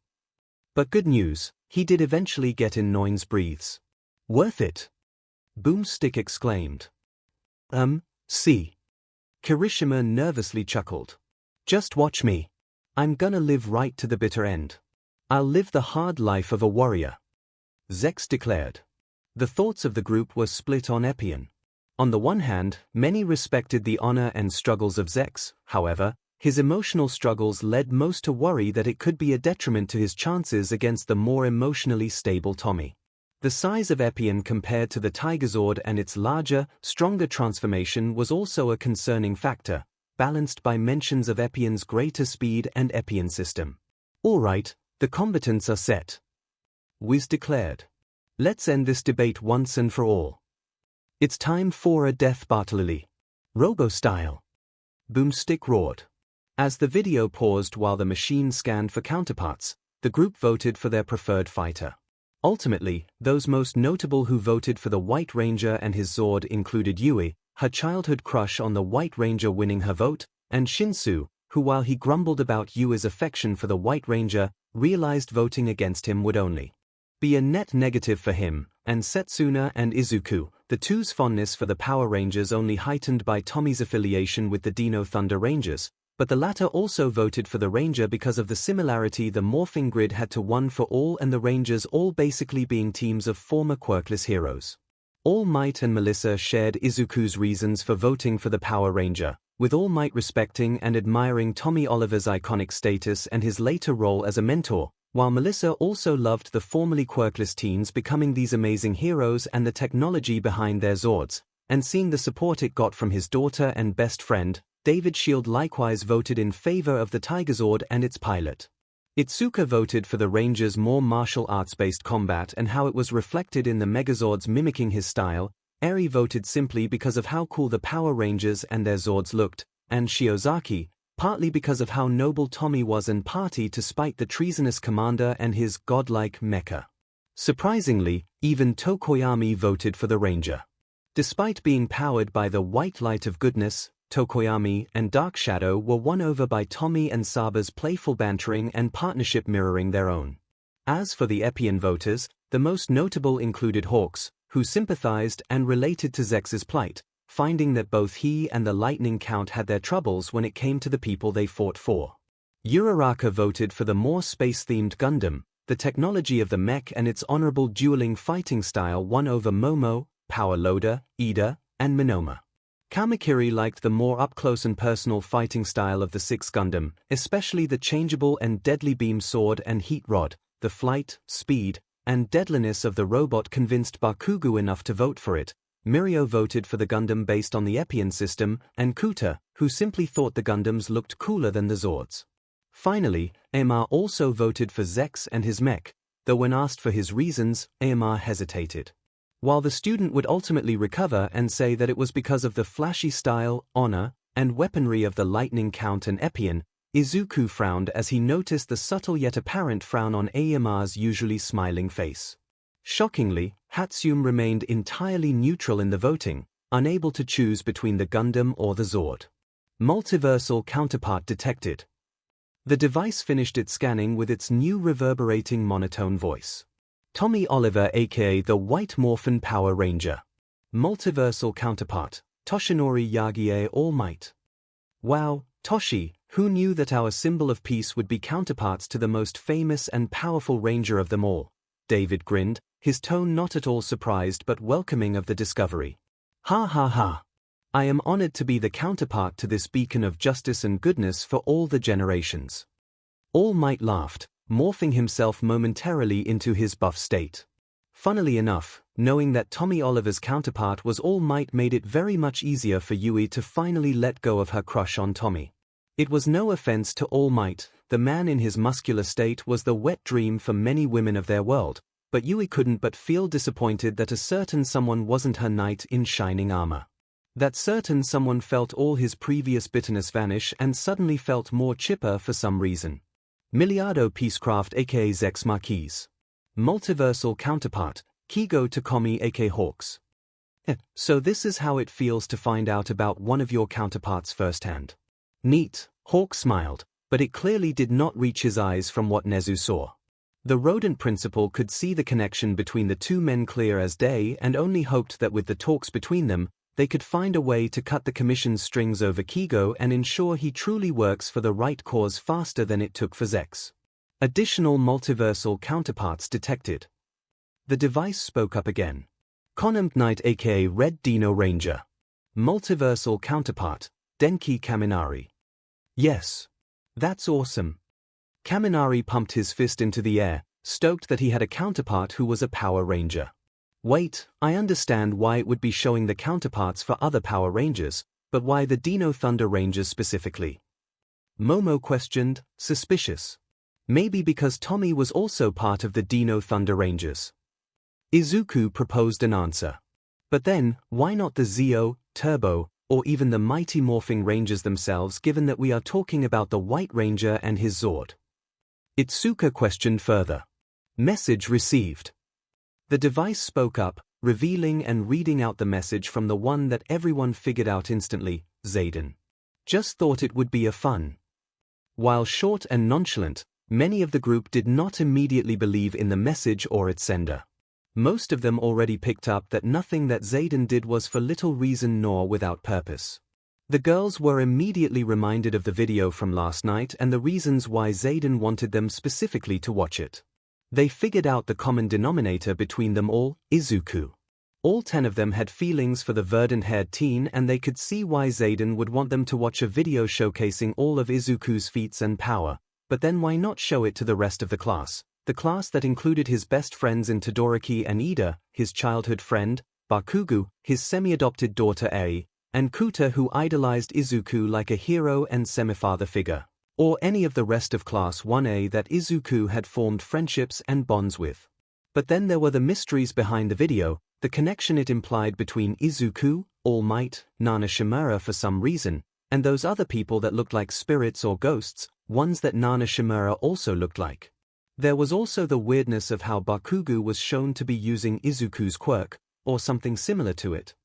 But good news, he did eventually get in Noin's breathes. Worth it? Boomstick exclaimed. See. Kirishima nervously chuckled. Just watch me. I'm gonna live right to the bitter end. I'll live the hard life of a warrior. Zex declared. The thoughts of the group were split on Epyon. On the one hand, many respected the honor and struggles of Zex. However, his emotional struggles led most to worry that it could be a detriment to his chances against the more emotionally stable Tommy. The size of Epyon compared to the Tigazord and its larger, stronger transformation was also a concerning factor, balanced by mentions of Epyon's greater speed and Epyon system. All right, the combatants are set. Wiz declared. Let's end this debate once and for all. It's time for a death battle, Robo-style. Boomstick roared. As the video paused while the machine scanned for counterparts, the group voted for their preferred fighter. Ultimately, those most notable who voted for the White Ranger and his Zord included Yui, her childhood crush on the White Ranger winning her vote, and Shinsu, who, while he grumbled about Yui's affection for the White Ranger, realized voting against him would only be a net negative for him, and Setsuna and Izuku, the two's fondness for the Power Rangers only heightened by Tommy's affiliation with the Dino Thunder Rangers, but the latter also voted for the Ranger because of the similarity the morphing grid had to One for All and the Rangers, all basically being teams of former quirkless heroes. All Might and Melissa shared Izuku's reasons for voting for the Power Ranger, with All Might respecting and admiring Tommy Oliver's iconic status and his later role as a mentor, while Melissa also loved the formerly quirkless teens becoming these amazing heroes and the technology behind their Zords, and seeing the support it got from his daughter and best friend. David Shield likewise voted in favor of the Tigazord and its pilot. 𝐒𝐭𝐚𝐲 voted for the ranger's more martial arts-based combat and how it was reflected in the Megazords mimicking his style. 𝐼 voted simply because of how cool the Power Rangers and their Zords looked, and 𝐿𝐿𝐼, partly because of how noble Tommy was and partly to spite the treasonous commander and his godlike mecha. Surprisingly, even Tokoyami voted for the ranger. Despite being powered by the white light of goodness, Tokoyami and Dark Shadow were won over by Tommy and Saba's playful bantering and partnership mirroring their own. As for the Epian voters, the most notable included Hawks, who sympathized and related to Zex's plight, finding that both he and the Lightning Count had their troubles when it came to the people they fought for. Uraraka voted for the more space-themed Gundam. The technology of the mech and its honorable dueling fighting style won over Momo, Power Loader, Ida, and Minoma. Kamakiri liked the more up-close and personal fighting style of the 6 Gundam, especially the changeable and deadly beam sword and heat rod. The flight, speed, and deadliness of the robot convinced Bakugo enough to vote for it. Mirio voted for the Gundam based on the Epian system, and Kuta, who simply thought the Gundams looked cooler than the Zords. Finally, 𝐼𝐴MA also voted for Zex and his mech, though when asked for his reasons, 𝐼𝐴MA hesitated. While the student would ultimately recover and say that it was because of the flashy style, honor, and weaponry of the Lightning Count and Epian, Izuku frowned as he noticed the subtle yet apparent frown on 𝐼𝐴MA's usually smiling face. Shockingly, Hatsume remained entirely neutral in the voting, unable to choose between the Gundam or the Zord. Multiversal counterpart detected. The device finished its scanning with its new reverberating monotone voice. Tommy Oliver aka the White Morphin Power Ranger. Multiversal counterpart, Toshinori Yagi All Might. Wow, Toshi, who knew that our symbol of peace would be counterparts to the most famous and powerful ranger of them all? David grinned, his tone not at all surprised but welcoming of the discovery. Ha ha ha. I am honored to be the counterpart to this beacon of justice and goodness for all the generations. All Might laughed, morphing himself momentarily into his buff state. Funnily enough, knowing that Tommy Oliver's counterpart was All Might made it very much easier for Yui to finally let go of her crush on Tommy. It was no offense to All Might, the man in his muscular state was the wet dream for many women of their world, but Yui couldn't but feel disappointed that a certain someone wasn't her knight in shining armor. That certain someone felt all his previous bitterness vanish and suddenly felt more chipper for some reason. Miliardo Peacecraft aka Zex Marquise. Multiversal counterpart, Kigo Tokomi aka Hawks. So this is how it feels to find out about one of your counterparts firsthand. Neat, Hawk smiled, but it clearly did not reach his eyes from what Nezu saw. The rodent principal could see the connection between the two men clear as day and only hoped that with the talks between them, they could find a way to cut the commission's strings over Kigo and ensure he truly works for the right cause faster than it took for Zex. Additional multiversal counterparts detected. The device spoke up again. Conumb Knight aka Red Dino Ranger. Multiversal counterpart, Denki Kaminari. Yes. That's awesome. Kaminari pumped his fist into the air, stoked that he had a counterpart who was a Power Ranger. Wait, I understand why it would be showing the counterparts for other Power Rangers, but why the Dino Thunder Rangers specifically? Momo questioned, suspicious. Maybe because Tommy was also part of the Dino Thunder Rangers. Izuku proposed an answer. But then, why not the Zeo, Turbo, or even the Mighty Morphing Rangers themselves given that we are talking about the White Ranger and his Zord? Itsuka questioned further. Message received. The device spoke up, revealing and reading out the message from the one that everyone figured out instantly, Zayden. Just thought it would be a fun. While short and nonchalant, many of the group did not immediately believe in the message or its sender. Most of them already picked up that nothing that Zayden did was for little reason nor without purpose. The girls were immediately reminded of the video from last night and the reasons why Zayden wanted them specifically to watch it. They figured out the common denominator between them all, Izuku. All 10 of them had feelings for the verdant-haired teen and they could see why Zayden would want them to watch a video showcasing all of Izuku's feats and power, but then why not show it to the rest of the class that included his best friends in Todoroki and Ida, his childhood friend, Bakugo, his semi-adopted daughter Eri, and Kuta who idolized Izuku like a hero and semi-father figure. or any of the rest of Class 1A that Izuku had formed friendships and bonds with. But then there were the mysteries behind the video, the connection it implied between Izuku, All Might, Nana Shimura for some reason, and those other people that looked like spirits or ghosts, ones that Nana Shimura also looked like. There was also the weirdness of how Bakugo was shown to be using Izuku's quirk, or something similar to it.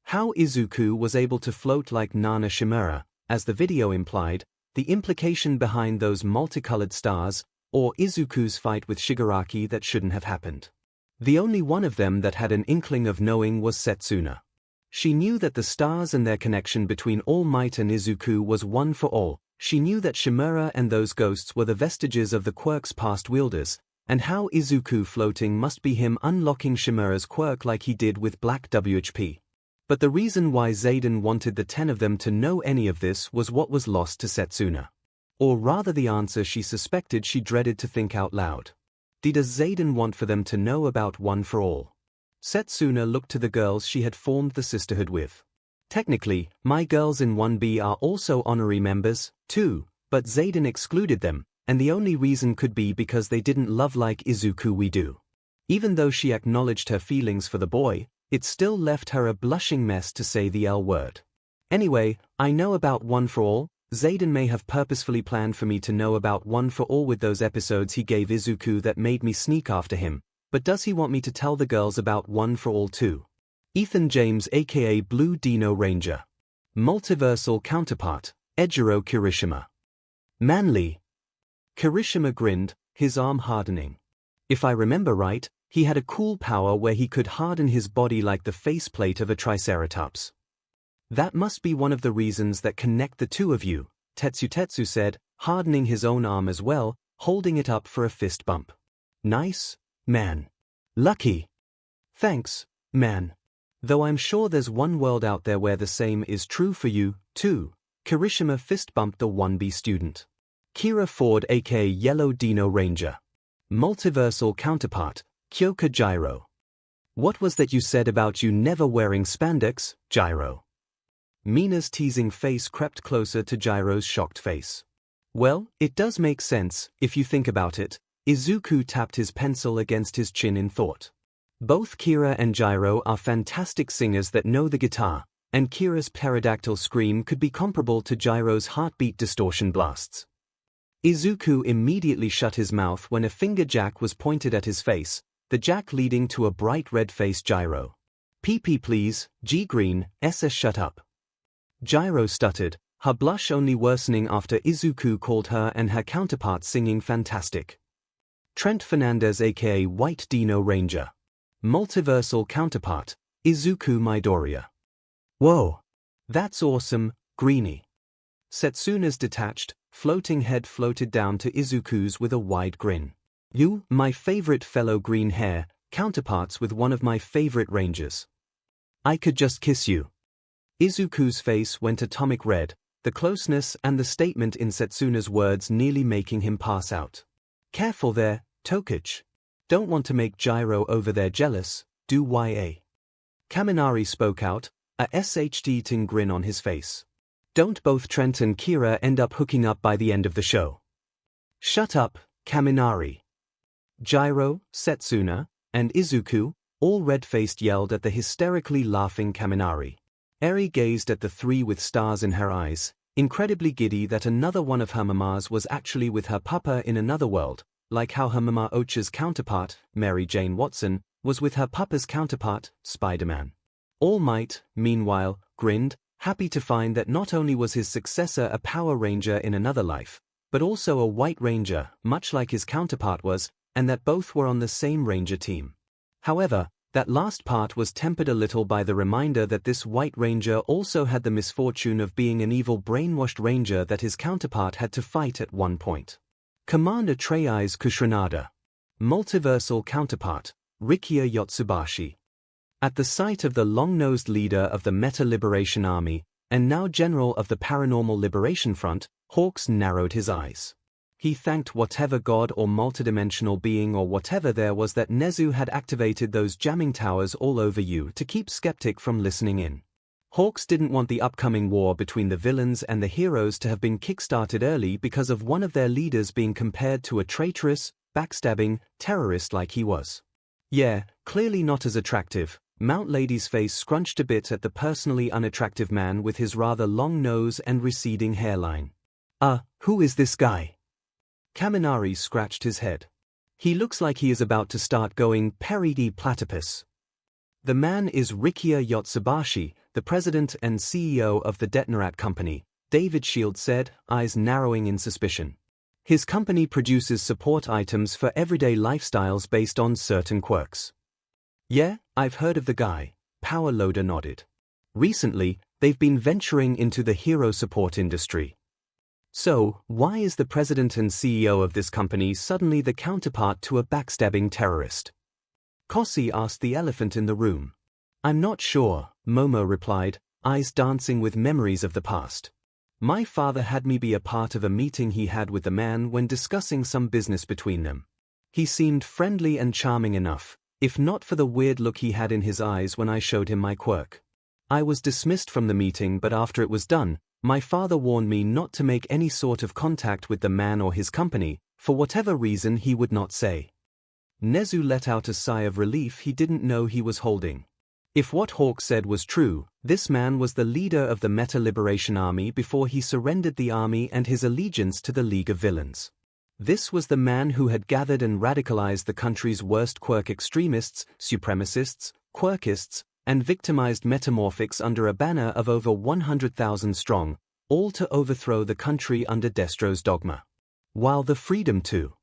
How Izuku was able to float like Nana Shimura, as the video implied, the implication behind those multicolored stars, or Izuku's fight with Shigaraki that shouldn't have happened. The only one of them that had an inkling of knowing was Setsuna. She knew that the stars and their connection between All Might and Izuku was one for all. She knew that Shimura and those ghosts were the vestiges of the quirk's past wielders, and how Izuku floating must be him unlocking Shimura's quirk like he did with Black WHP. But the reason why Zayden wanted the 10 of them to know any of this was what was lost to Setsuna. Or rather the answer she suspected she dreaded to think out loud. Does Zayden want for them to know about One for All? Setsuna looked to the girls she had formed the sisterhood with. Technically, my girls in 1B are also honorary members, too, but Zayden excluded them, and the only reason could be because they didn't love like Izuku we do. Even though she acknowledged her feelings for the boy, it still left her a blushing mess to say the L word. Anyway, I know about One for All. Zayden may have purposefully planned for me to know about One for All with those episodes he gave Izuku that made me sneak after him, but does he want me to tell the girls about One for All too? Ethan James aka Blue Dino Ranger. Multiversal counterpart, Ejiro Kirishima. Manly. Kirishima grinned, his arm hardening. If I remember right, he had a cool power where he could harden his body like the faceplate of a triceratops. That must be one of the reasons that connect the two of you, Tetsu said, hardening his own arm as well, holding it up for a fist bump. Nice, man. Lucky. Thanks, man. Though I'm sure there's one world out there where the same is true for you, too. Kirishima fist bumped the 1B student. Kira Ford aka Yellow Dino Ranger. Multiversal counterpart, Kyoka Gyro. What was that you said about you never wearing spandex, Gyro? Mina's teasing face crept closer to Gyro's shocked face. Well, it does make sense, if you think about it. Izuku tapped his pencil against his chin in thought. Both Kira and Gyro are fantastic singers that know the guitar, and Kira's pterodactyl scream could be comparable to Gyro's heartbeat distortion blasts. Izuku immediately shut his mouth when a finger jack was pointed at his face, the jack leading to a bright red-faced Gyro. PP please, G Green, SS shut up. Gyro stuttered, her blush only worsening after Izuku called her and her counterpart singing fantastic. Trent Fernandez aka White Dino Ranger. Multiversal counterpart, Izuku Midoriya. Whoa! That's awesome, Greenie. Setsuna's detached, floating head floated down to Izuku's with a wide grin. You, my favorite fellow green hair, counterparts with one of my favorite rangers. I could just kiss you. Izuku's face went atomic red, the closeness and the statement in Setsuna's words nearly making him pass out. Careful there, Tokic. Don't want to make Gyro over there jealous, do ya? Kaminari spoke out, a SHD-ting grin on his face. Don't both Trent and Kira end up hooking up by the end of the show? Shut up, Kaminari. Gyro, Setsuna, and Izuku, all red-faced yelled at the hysterically laughing Kaminari. Eri gazed at the three with stars in her eyes, incredibly giddy that another one of her mamas was actually with her papa in another world, like how her mama Ocha's counterpart, Mary Jane Watson, was with her papa's counterpart, Spider-Man. All Might, meanwhile, grinned, happy to find that not only was his successor a Power Ranger in another life, but also a White Ranger, much like his counterpart was, and that both were on the same Ranger team. However, that last part was tempered a little by the reminder that this White Ranger also had the misfortune of being an evil brainwashed Ranger that his counterpart had to fight at one point. Commander Treyai's Kushranada. Multiversal counterpart, Rikiya Yotsubashi. At the sight of the long-nosed leader of the Meta Liberation Army, and now general of the Paranormal Liberation Front, Hawks narrowed his eyes. He thanked whatever god or multidimensional being or whatever there was that Nezu had activated those jamming towers all over you to keep Skeptic from listening in. Hawks didn't want the upcoming war between the villains and the heroes to have been kickstarted early because of one of their leaders being compared to a traitorous, backstabbing terrorist like he was. Yeah, clearly not as attractive. Mount Lady's face scrunched a bit at the personally unattractive man with his rather long nose and receding hairline. Who is this guy? Kaminari scratched his head. He looks like he is about to start going peridi platypus. The man is Rikiya Yotsubashi, the president and CEO of the Detonarat Company, David Shield said, eyes narrowing in suspicion. His company produces support items for everyday lifestyles based on certain quirks. Yeah, I've heard of the guy, Power Loader nodded. Recently, they've been venturing into the hero support industry. So, why is the president and CEO of this company suddenly the counterpart to a backstabbing terrorist? Kossi asked the elephant in the room. I'm not sure, Momo replied, eyes dancing with memories of the past. My father had me be a part of a meeting he had with the man when discussing some business between them. He seemed friendly and charming enough, if not for the weird look he had in his eyes when I showed him my quirk. I was dismissed from the meeting, but after it was done, my father warned me not to make any sort of contact with the man or his company, for whatever reason he would not say. Nezu let out a sigh of relief he didn't know he was holding. If what Hawk said was true, this man was the leader of the Meta Liberation Army before he surrendered the army and his allegiance to the League of Villains. This was the man who had gathered and radicalized the country's worst quirk extremists, supremacists, quirkists, and victimized metamorphics under a banner of over 100,000 strong, all to overthrow the country under Destro's dogma. While the freedom to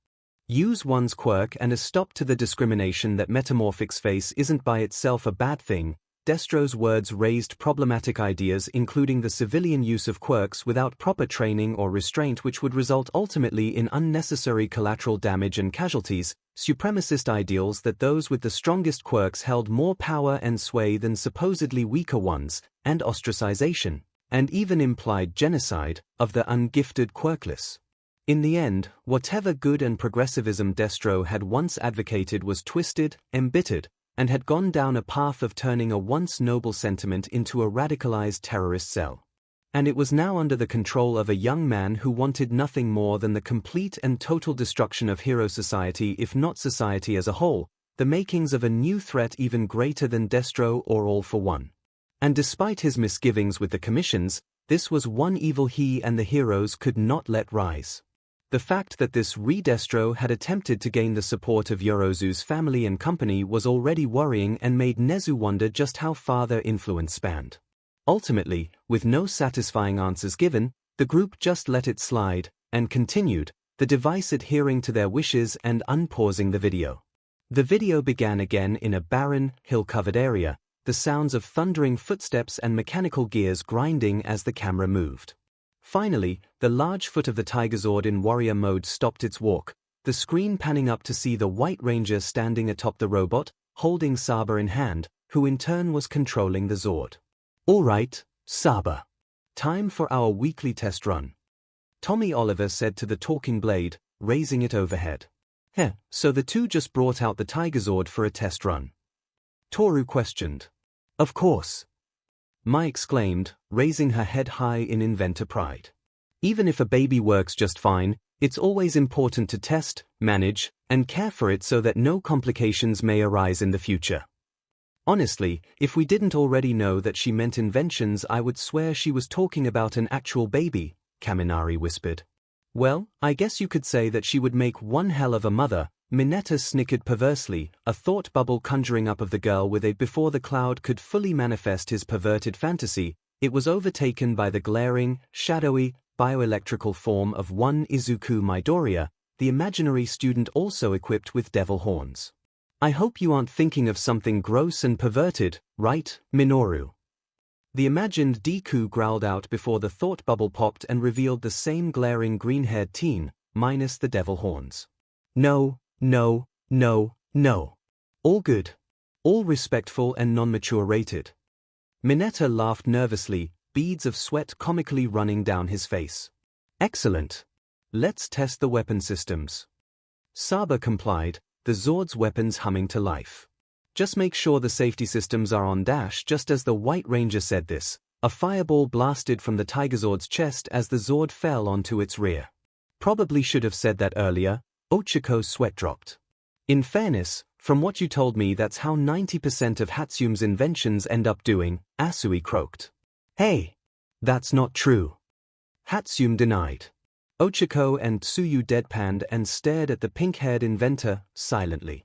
use one's quirk and a stop to the discrimination that metamorphics face isn't by itself a bad thing, Destro's words raised problematic ideas including the civilian use of quirks without proper training or restraint, which would result ultimately in unnecessary collateral damage and casualties, supremacist ideals that those with the strongest quirks held more power and sway than supposedly weaker ones, and ostracization, and even implied genocide, of the ungifted quirkless. In the end, whatever good and progressivism Destro had once advocated was twisted, embittered, and had gone down a path of turning a once noble sentiment into a radicalized terrorist cell. And it was now under the control of a young man who wanted nothing more than the complete and total destruction of hero society, if not society as a whole, the makings of a new threat even greater than Destro or All for One. And despite his misgivings with the commissions, this was one evil he and the heroes could not let rise. The fact that this Destro had attempted to gain the support of Yorozu's family and company was already worrying and made Nezu wonder just how far their influence spanned. Ultimately, with no satisfying answers given, the group just let it slide, and continued, the device adhering to their wishes and unpausing the video. The video began again in a barren, hill-covered area, the sounds of thundering footsteps and mechanical gears grinding as the camera moved. Finally, the large foot of the Tigazord in warrior mode stopped its walk, the screen panning up to see the White Ranger standing atop the robot, holding Saber in hand, who in turn was controlling the Zord. All right, Saber. Time for our weekly test run. Tommy Oliver said to the talking blade, raising it overhead. So the two just brought out the Tigazord for a test run? Toru questioned. Of course. Mai exclaimed, raising her head high in inventor pride. Even if a baby works just fine, it's always important to test, manage, and care for it so that no complications may arise in the future. Honestly, if we didn't already know that she meant inventions, I would swear she was talking about an actual baby, Kaminari whispered. Well, I guess you could say that she would make one hell of a mother, Mineta snickered perversely, a thought bubble conjuring up of the girl with a before the cloud could fully manifest his perverted fantasy. It was overtaken by the glaring, shadowy, bioelectrical form of one Izuku Midoriya, the imaginary student also equipped with devil horns. I hope you aren't thinking of something gross and perverted, right, Minoru? The imagined Deku growled out before the thought bubble popped and revealed the same glaring green-haired teen, minus the devil horns. No. All good. All respectful and non-mature rated. Mineta laughed nervously, beads of sweat comically running down his face. Excellent. Let's test the weapon systems. Saber complied, the Zord's weapons humming to life. Just make sure the safety systems are on dash. Just as the White Ranger said this, a fireball blasted from the Tigerzord's chest as the Zord fell onto its rear. Probably should have said that earlier. Ochiko's sweat dropped. In fairness, from what you told me that's how 90% of Hatsum's inventions end up doing, Asui croaked. Hey! That's not true. Hatsum denied. Ochiko and Tsuyu deadpanned and stared at the pink-haired inventor, silently.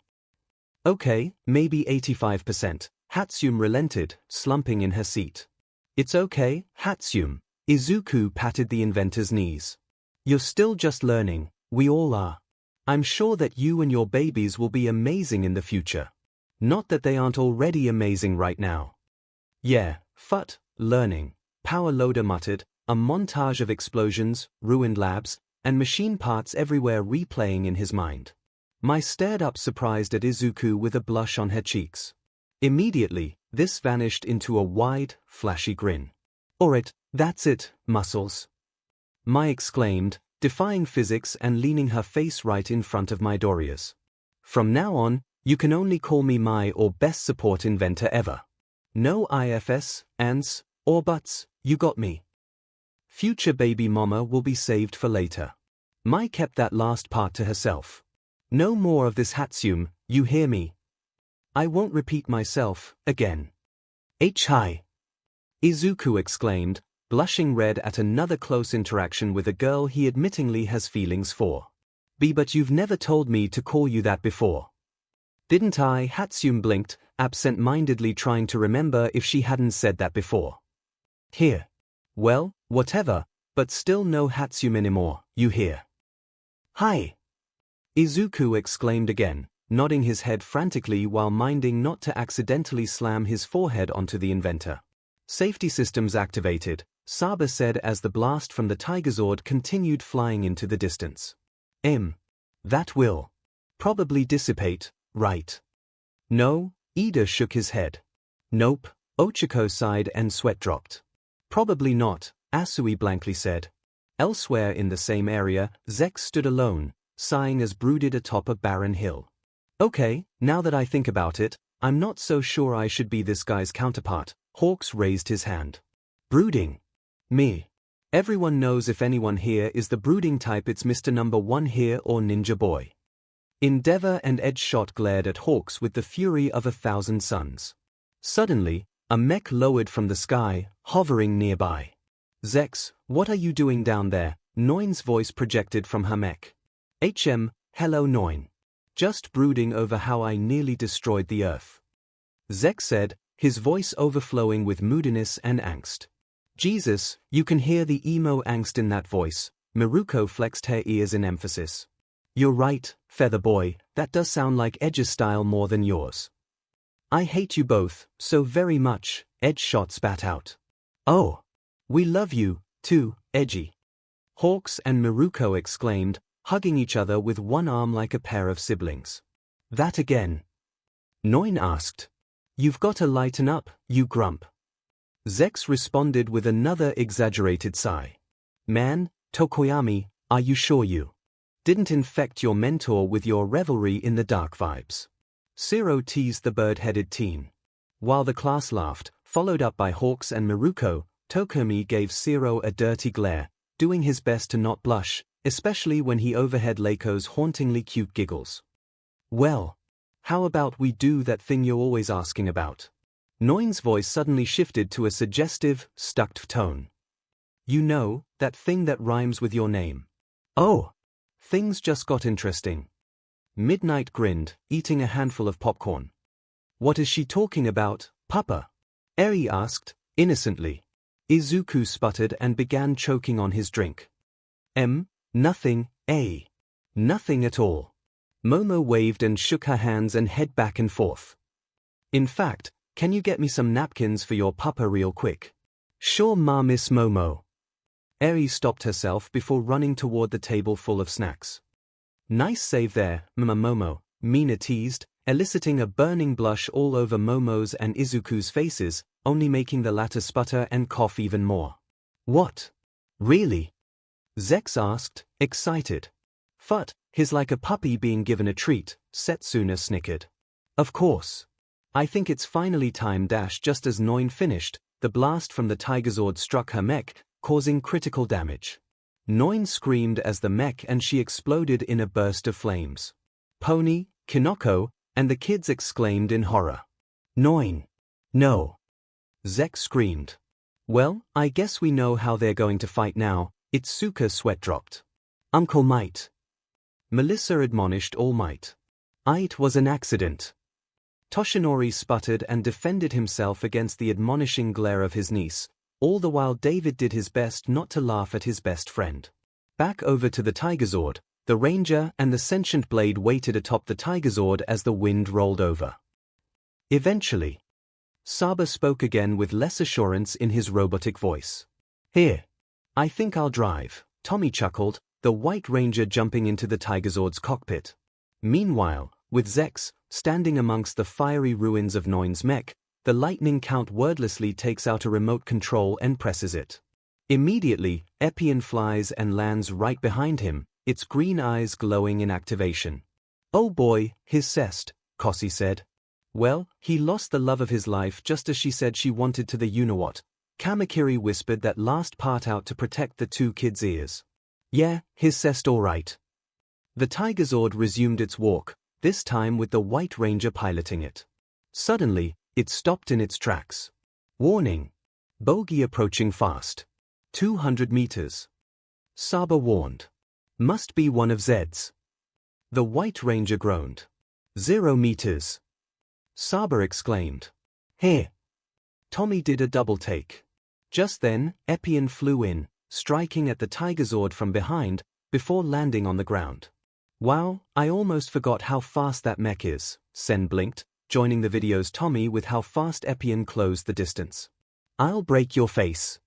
Okay, maybe 85%, Hatsum relented, slumping in her seat. It's okay, Hatsum. Izuku patted the inventor's knees. You're still just learning, we all are. I'm sure that you and your babies will be amazing in the future. Not that they aren't already amazing right now. Yeah, learning, Power Loader muttered, a montage of explosions, ruined labs, and machine parts everywhere replaying in his mind. Mai stared up surprised at Izuku with a blush on her cheeks. Immediately, this vanished into a wide, flashy grin. Alright, that's it, muscles. Mai exclaimed, defying physics and leaning her face right in front of Midoriya's. From now on, you can only call me Mai or best support inventor ever. No ifs, ands, or buts, you got me. Future baby mama will be saved for later. Mai kept that last part to herself. No more of this Hatsum, you hear me? I won't repeat myself, again. Hi! Izuku exclaimed, blushing red at another close interaction with a girl he admittingly has feelings for. But you've never told me to call you that before. Didn't I? Hatsum blinked, absent-mindedly trying to remember if she hadn't said that before. Here. Well, whatever, but still no Hatsum anymore, you hear? Hi! Izuku exclaimed again, nodding his head frantically while minding not to accidentally slam his forehead onto the inventor. Safety systems activated, Saba said as the blast from the Tigerzord continued flying into the distance. That will probably dissipate, right? No, Ida shook his head. Nope, Ochiko sighed and sweat dropped. Probably not, Asui blankly said. Elsewhere in the same area, Zex stood alone, sighing as brooded atop a barren hill. Okay, now that I think about it, I'm not so sure I should be this guy's counterpart. Hawks raised his hand. Brooding? Me. Everyone knows if anyone here is the brooding type it's Mr. Number 1 here or Ninja Boy. Endeavor and Edgeshot glared at Hawks with the fury of 1,000 suns. Suddenly, a mech lowered from the sky, hovering nearby. Zex, what are you doing down there? Noin's voice projected from her mech. Hello Noin. Just brooding over how I nearly destroyed the Earth. Zex said, his voice overflowing with moodiness and angst. Jesus, you can hear the emo angst in that voice. Miruko flexed her ears in emphasis. You're right, Feather Boy, that does sound like Edge's style more than yours. I hate you both, so very much, Edgeshot spat out. Oh. We love you, too, Edgy. Hawks and Miruko exclaimed, hugging each other with one arm like a pair of siblings. That again? Noin asked. You've got to lighten up, you grump. Zex responded with another exaggerated sigh. Man, Tokoyami, are you sure you didn't infect your mentor with your revelry in the dark vibes? Zero teased the bird-headed teen. While the class laughed, followed up by Hawks and Miruko, Tokomi gave Zero a dirty glare, doing his best to not blush, especially when he overheard Leiko's hauntingly cute giggles. Well, how about we do that thing you're always asking about? Noin's voice suddenly shifted to a suggestive, stuck tone. You know, that thing that rhymes with your name. Oh! Things just got interesting. Midnight grinned, eating a handful of popcorn. What is she talking about, Papa? Eri asked, innocently. Izuku sputtered and began choking on his drink. Nothing, nothing at all. Momo waved and shook her hands and head back and forth. In fact, can you get me some napkins for your papa real quick? Sure, Ma, Miss Momo. Eri stopped herself before running toward the table full of snacks. Nice save there, Momo, Mina teased, eliciting a burning blush all over Momo's and Izuku's faces, only making the latter sputter and cough even more. What? Really? Zex asked, excited. Fut, he's like a puppy being given a treat, Setsuna snickered. Of course. I think it's finally time. Just as 𝐼𝐴 finished, the blast from the Tigazord struck her mech, causing critical damage. 𝐼𝐴 screamed as the mech and she exploded in a burst of flames. Pony, Kinoko, and the kids exclaimed in horror. 𝐼𝐴. No. 𝐒𝐬 screamed. Well, I guess we know how they're going to fight now. Itsuka sweat dropped. Uncle Might. Melissa admonished All Might. It was an accident. Toshinori sputtered and defended himself against the admonishing glare of his niece, all the while David did his best not to laugh at his best friend. Back over to the Tigazord, the Ranger and the Sentient Blade waited atop the Tigazord as the wind rolled over. Eventually, Saba spoke again with less assurance in his robotic voice. Here. I think I'll drive, Tommy chuckled, the White Ranger jumping into the Tigazord's cockpit. Meanwhile, with 𝐒𝐬 standing amongst the fiery ruins of 𝐼𝐴's mech, the Lightning Count wordlessly takes out a remote control and presses it. Immediately, 𝐒𝐵IEN flies and lands right behind him, its green eyes glowing in activation. Oh boy, his cest, Kossi said. Well, he lost the love of his life just as she said she wanted to the you-know-what. Kamakiri whispered that last part out to protect the two kids' ears. Yeah, his cest all right. The Tigazord resumed its walk, this time with the White Ranger piloting it. Suddenly, it stopped in its tracks. Warning. Bogey approaching fast. 200 meters. Saba warned. Must be one of 𝐬's. The White Ranger groaned. 0 meters. Saba exclaimed. Here. Tommy did a double take. Just then, 𝐒𝐵IEN flew in, striking at the Tigazord from behind, before landing on the ground. Wow, I almost forgot how fast that mech is, Sen blinked, joining the video's Tommy with how fast 𝐒𝐵IEN closed the distance. I'll break your face.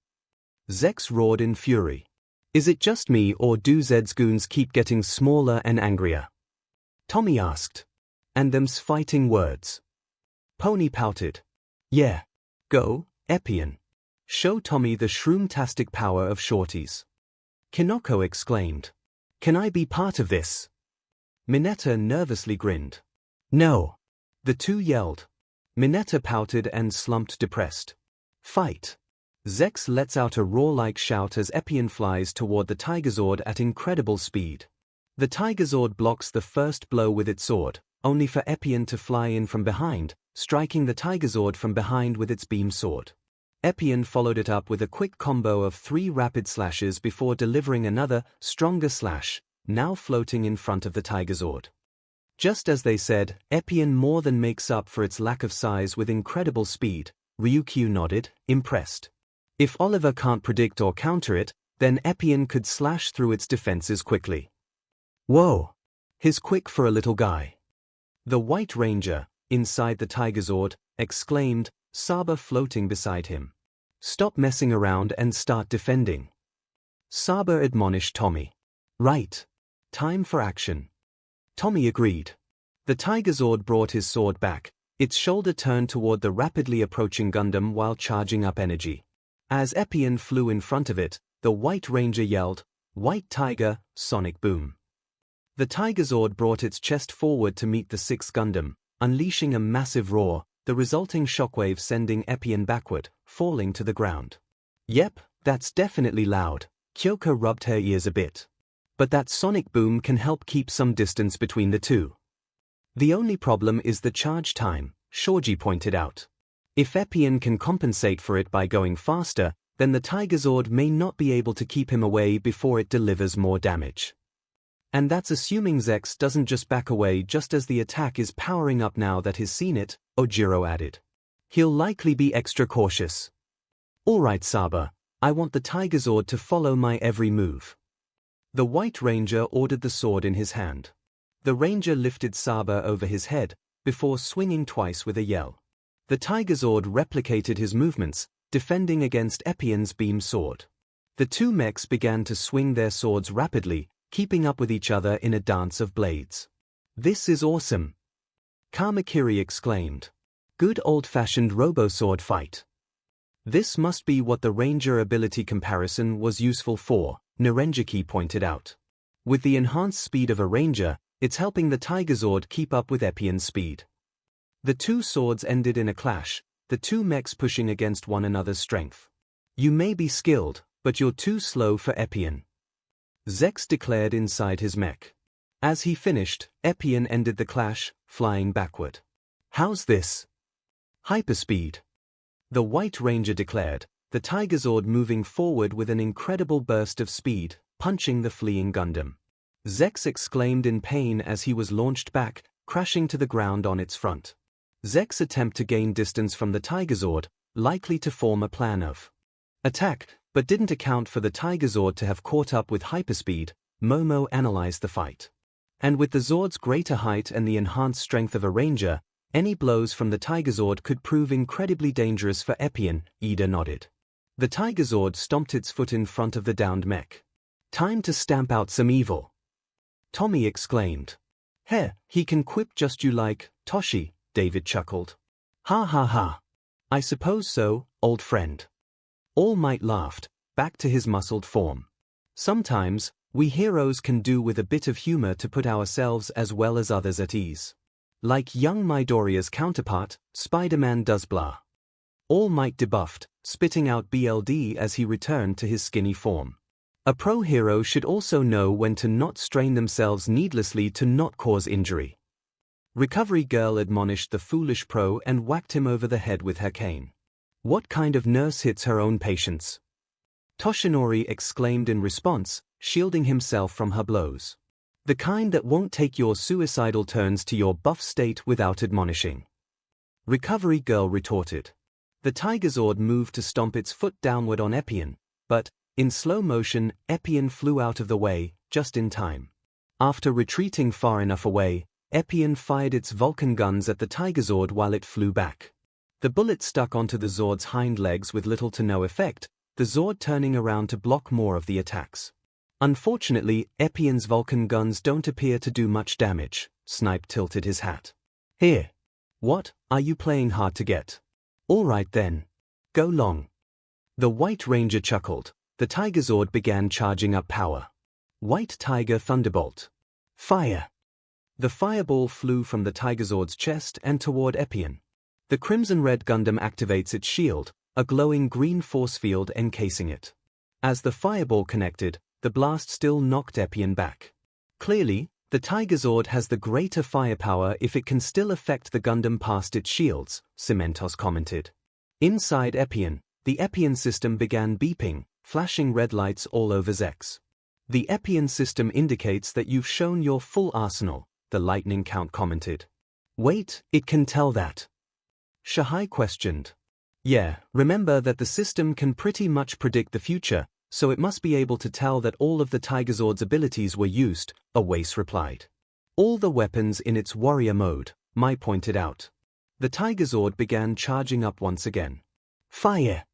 𝐬 roared in fury. Is it just me or do 𝐬's goons keep getting smaller and angrier? Tommy asked. And them's fighting words. Pony pouted. Yeah. Go, 𝐒𝐵IEN. Show Tommy the shroomtastic power of shorties. Kinoko exclaimed. Can I be part of this? Mineta nervously grinned. No. The two yelled. Mineta pouted and slumped depressed. Fight. 𝐬 lets out a roar-like shout as 𝐒𝐵IEN flies toward the Tigazord at incredible speed. The Tigazord blocks the first blow with its sword, only for 𝐒𝐵IEN to fly in from behind, striking the Tigazord from behind with its beam sword. 𝐒𝐵IEN followed it up with a quick combo of 3 rapid slashes before delivering another, stronger slash, now floating in front of the Tigazord. Just as they said, 𝐒𝐵IEN more than makes up for its lack of size with incredible speed. Ryukyu nodded, impressed. If Oliver can't predict or counter it, then 𝐒𝐵IEN could slash through its defenses quickly. Whoa! He's quick for a little guy. The White Ranger, inside the Tigazord, exclaimed, Saba floating beside him. Stop messing around and start defending. Saba admonished Tommy. Right. Time for action. Tommy agreed. The Tigazord brought his sword back, its shoulder turned toward the rapidly approaching Gundam while charging up energy. As 𝐒𝐵IEN flew in front of it, the White Ranger yelled, White Tiger, Sonic Boom. The Tigazord brought its chest forward to meet the 6th Gundam, unleashing a massive roar, the resulting shockwave sending 𝐒𝐵IEN backward, falling to the ground. Yep, that's definitely loud. Kyoko rubbed her ears a bit. But that Sonic Boom can help keep some distance between the two. The only problem is the charge time, Shoji pointed out. If 𝐒𝐵IEN can compensate for it by going faster, then the Tigazord may not be able to keep him away before it delivers more damage. And that's assuming 𝐒𝐬 doesn't just back away just as the attack is powering up now that he's seen it, Ojiro added. He'll likely be extra cautious. Alright Saba, I want the Tigazord to follow my every move. The White Ranger ordered the sword in his hand. The Ranger lifted Saba over his head, before swinging twice with a yell. The Tigazord replicated his movements, defending against 𝐒𝐵IEN's beam sword. The two mechs began to swing their swords rapidly, keeping up with each other in a dance of blades. This is awesome! Kamakiri exclaimed. Good old-fashioned robo-sword fight. This must be what the Ranger ability comparison was useful for, Narenjiki pointed out. With the enhanced speed of a Ranger, it's helping the Tigazord keep up with 𝐒𝐵IEN's speed. The two swords ended in a clash, the two mechs pushing against one another's strength. "You may be skilled, but you're too slow for 𝐿. Zex declared inside his mech. As he finished, 𝐿 ended the clash, flying backward. "How's this? Hyperspeed," the White Ranger declared, the Tigazord moving forward with an incredible burst of speed, punching the fleeing Gundam. Zex exclaimed in pain as he was launched back, crashing to the ground on its front. Zex's attempt to gain distance from the Tigazord, likely to form a plan of attack, but didn't account for the Tigazord to have caught up with hyperspeed. Momo analyzed the fight. And with the Zord's greater height and the enhanced strength of a Ranger, any blows from the Tigazord could prove incredibly dangerous for 𝐿. Ida nodded. The Tigazord stomped its foot in front of the downed mech. "Time to stamp out some evil," Tommy exclaimed. He can quip just you like, Toshi," David chuckled. "Ha ha ha. I suppose so, old friend." All Might laughed, back to his muscled form. "Sometimes, we heroes can do with a bit of humor to put ourselves as well as others at ease. Like young Midoriya's counterpart, Spider-Man does blah." All Might debuffed, spitting out BLD as he returned to his skinny form. A pro hero should also know when to not strain themselves needlessly to not cause injury. Recovery Girl admonished the foolish pro and whacked him over the head with her cane. "What kind of nurse hits her own patients?" Toshinori exclaimed in response, shielding himself from her blows. "The kind that won't take your suicidal turns to your buff state without admonishing." Recovery Girl retorted. The Tigazord moved to stomp its foot downward on 𝐿, but, in slow motion, 𝐿 flew out of the way, just in time. After retreating far enough away, 𝐿 fired its Vulcan guns at the Tigazord while it flew back. The bullet stuck onto the Zord's hind legs with little to no effect, the Zord turning around to block more of the attacks. Unfortunately, 𝐿's Vulcan guns don't appear to do much damage. Snipe tilted his hat. "Here. What, are you playing hard to get? All right then. Go long." The White Ranger chuckled. The Tigazord began charging up power. White Tiger Thunderbolt. Fire. The fireball flew from the Tigazord's chest and toward 𝐿. The Crimson-Red Gundam activates its shield, a glowing green force field encasing it. As the fireball connected, the blast still knocked 𝐿 back. Clearly, the Tigazord has the greater firepower if it can still affect the Gundam past its shields, Cementos commented. Inside 𝐿, the 𝐿 system began beeping, flashing red lights all over Zex. "The 𝐿 system indicates that you've shown your full arsenal," the lightning count commented. "Wait, it can tell that?" Shahai questioned. "Yeah, remember that the system can pretty much predict the future, so it must be able to tell that all of the Tigazord's abilities were used," Awais replied. "All the weapons in its warrior mode," Mai pointed out. The Tigazord began charging up once again. "Fire!"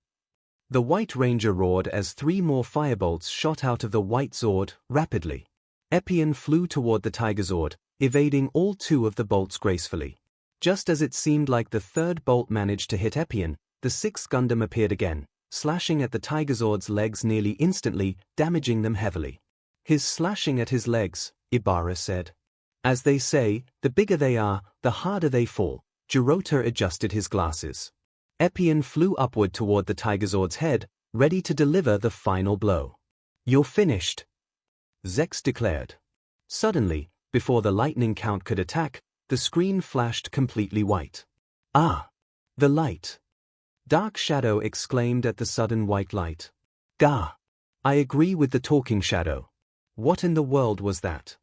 The White Ranger roared as 3 more firebolts shot out of the White Zord, rapidly. 𝐿 flew toward the Tigazord, evading all 2 of the bolts gracefully. Just as it seemed like the 3rd bolt managed to hit 𝐿, the 6th Gundam appeared again, slashing at the Tigazord's legs nearly instantly, damaging them heavily. "His slashing at his legs," Ibara said. "As they say, the bigger they are, the harder they fall." Jirota adjusted his glasses. 𝐿 flew upward toward the Tigazord's head, ready to deliver the final blow. "You're finished," Zex declared. Suddenly, before the lightning count could attack, the screen flashed completely white. "Ah! The light!" Dark Shadow exclaimed at the sudden white light. "Gah! I agree with the talking shadow. What in the world was that?"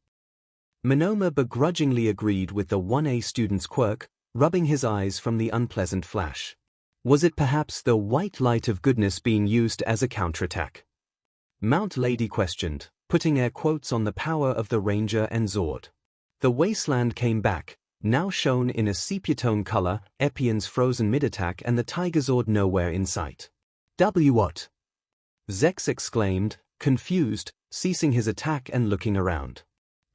Monoma begrudgingly agreed with the 1A student's quirk, rubbing his eyes from the unpleasant flash. Was it perhaps the white light of goodness being used as a counterattack? Mount Lady questioned, putting air quotes on the power of the Ranger and Zord. The wasteland came back, now shown in a sepia-tone color, 𝐿's frozen mid-attack and the Tigazord nowhere in sight. What? Zex exclaimed, confused, ceasing his attack and looking around.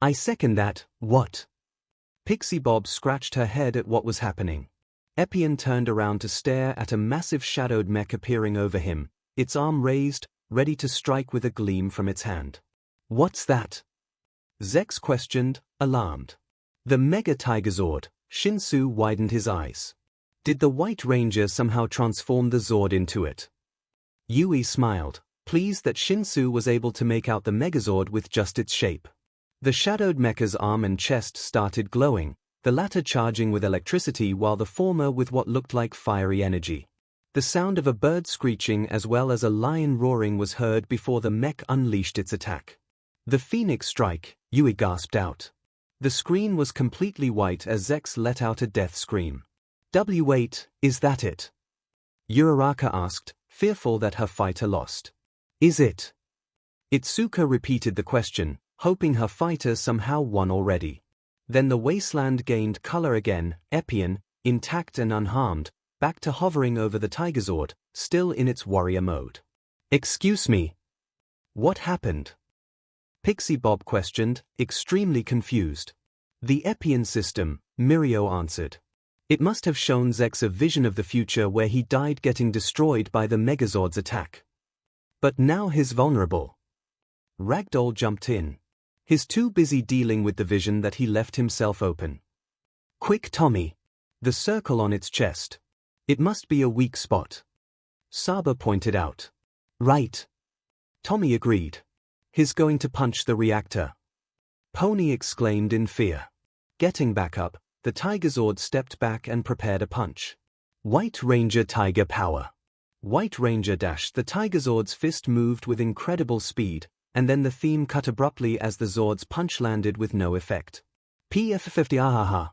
"I second that, what?" Pixie Bob scratched her head at what was happening. 𝐿 turned around to stare at a massive shadowed mech appearing over him, its arm raised, ready to strike with a gleam from its hand. "What's that?" Zex questioned, alarmed. "The Mega Tigazord," ☆Shinsu widened his eyes. Did the White Ranger somehow transform the Zord into it? Yui smiled, pleased that Shinsu was able to make out the Megazord with just its shape. The shadowed mecha's arm and chest started glowing, the latter charging with electricity while the former with what looked like fiery energy. The sound of a bird screeching as well as a lion roaring was heard before the mech unleashed its attack. The Phoenix Strike, Yui gasped out. The screen was completely white as Zex let out a death scream. W8, is that it? Uraraka asked, fearful that her fighter lost. Is it? Itsuka repeated the question, hoping her fighter somehow won already. Then the wasteland gained color again, Epien, intact and unharmed, back to hovering over the Tigazord, still in its warrior mode. Excuse me. What happened? Pixie Bob questioned, extremely confused. The Epien system, Mirio answered. It must have shown Zex a vision of the future where he died getting destroyed by the Megazord's attack. But now he's vulnerable. Ragdoll jumped in. He's too busy dealing with the vision that he left himself open. Quick, Tommy. The circle on its chest. It must be a weak spot. Saba pointed out. Right. Tommy agreed. He's going to punch the reactor. Pony exclaimed in fear. Getting back up, the Tigazord stepped back and prepared a punch. White Ranger Tiger Power. White Ranger dash. The Tigazord's fist moved with incredible speed, and then the theme cut abruptly as the Zord's punch landed with no effect. PF50 ahaha.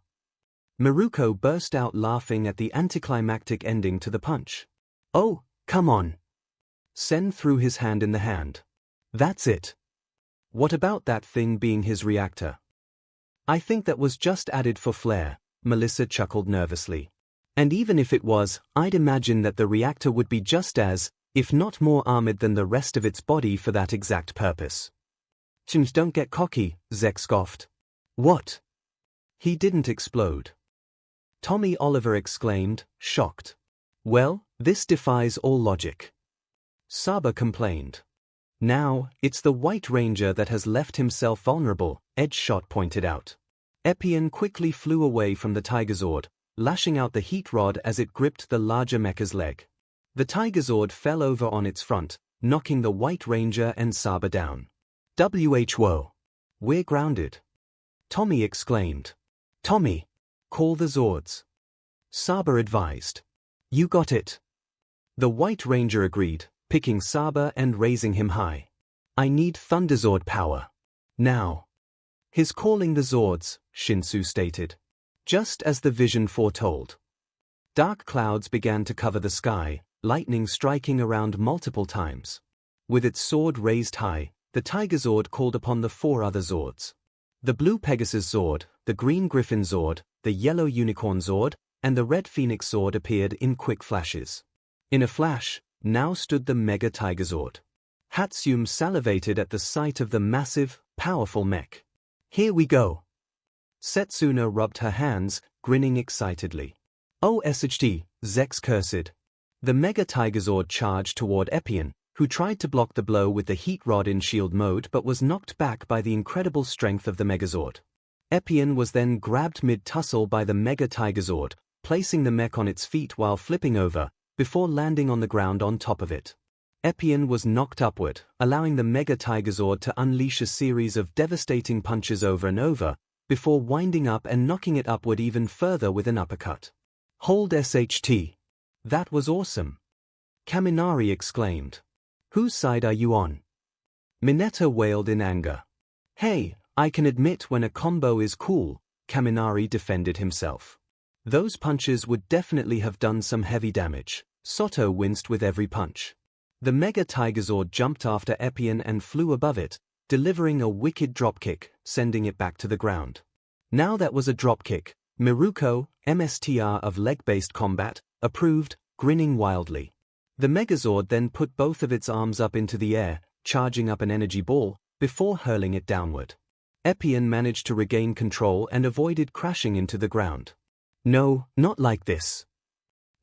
Miruko burst out laughing at the anticlimactic ending to the punch. Oh, come on. Sen threw his hand in the hand. That's it. What about that thing being his reactor? I think that was just added for flair, Melissa chuckled nervously. And even if it was, I'd imagine that the reactor would be just as, if not more armored than the rest of its body for that exact purpose. Chins, don't get cocky, Zex scoffed. What? He didn't explode. Tommy Oliver exclaimed, shocked. Well, this defies all logic. Saba complained. Now, it's the White Ranger that has left himself vulnerable, Edgeshot pointed out. Epien quickly flew away from the Tigazord, lashing out the heat rod as it gripped the larger mecha's leg. The Tigazord fell over on its front, knocking the White Ranger and Saba down. Whoa. We're grounded. Tommy exclaimed. Tommy, call the Zords. Saba advised. You got it. The White Ranger agreed, picking Saba and raising him high. I need Thunderzord power. Now. He's calling the Zords, Shinsu stated. Just as the vision foretold. Dark clouds began to cover the sky, lightning striking around multiple times. With its sword raised high, the Tigazord called upon the 4 other Zords. The blue Pegasus Zord, the green Griffin Zord, the yellow Unicorn Zord, and the red Phoenix Zord appeared in quick flashes. In a flash, now stood the Mega Tigazord. Hatsune salivated at the sight of the massive, powerful mech. Here we go. Setsuna rubbed her hands, grinning excitedly. Oh SHT, Zex cursed. The Mega Tigazord charged toward Epien, who tried to block the blow with the heat rod in shield mode but was knocked back by the incredible strength of the Megazord. Epien was then grabbed mid-tussle by the Mega Tigazord, placing the mech on its feet while flipping over, before landing on the ground on top of it. Epien was knocked upward, allowing the Mega Tigazord to unleash a series of devastating punches over and over, before winding up and knocking it upward even further with an uppercut. Hold SHT. That was awesome. Kaminari exclaimed. Whose side are you on? Mineta wailed in anger. Hey, I can admit when a combo is cool, Kaminari defended himself. Those punches would definitely have done some heavy damage. Soto winced with every punch. The Mega Tigazord jumped after Epien and flew above it, delivering a wicked dropkick, sending it back to the ground. Now that was a dropkick, Miruko, MSTR of leg-based combat, approved, grinning wildly. The Megazord then put both of its arms up into the air, charging up an energy ball, before hurling it downward. Epien managed to regain control and avoided crashing into the ground. No, not like this.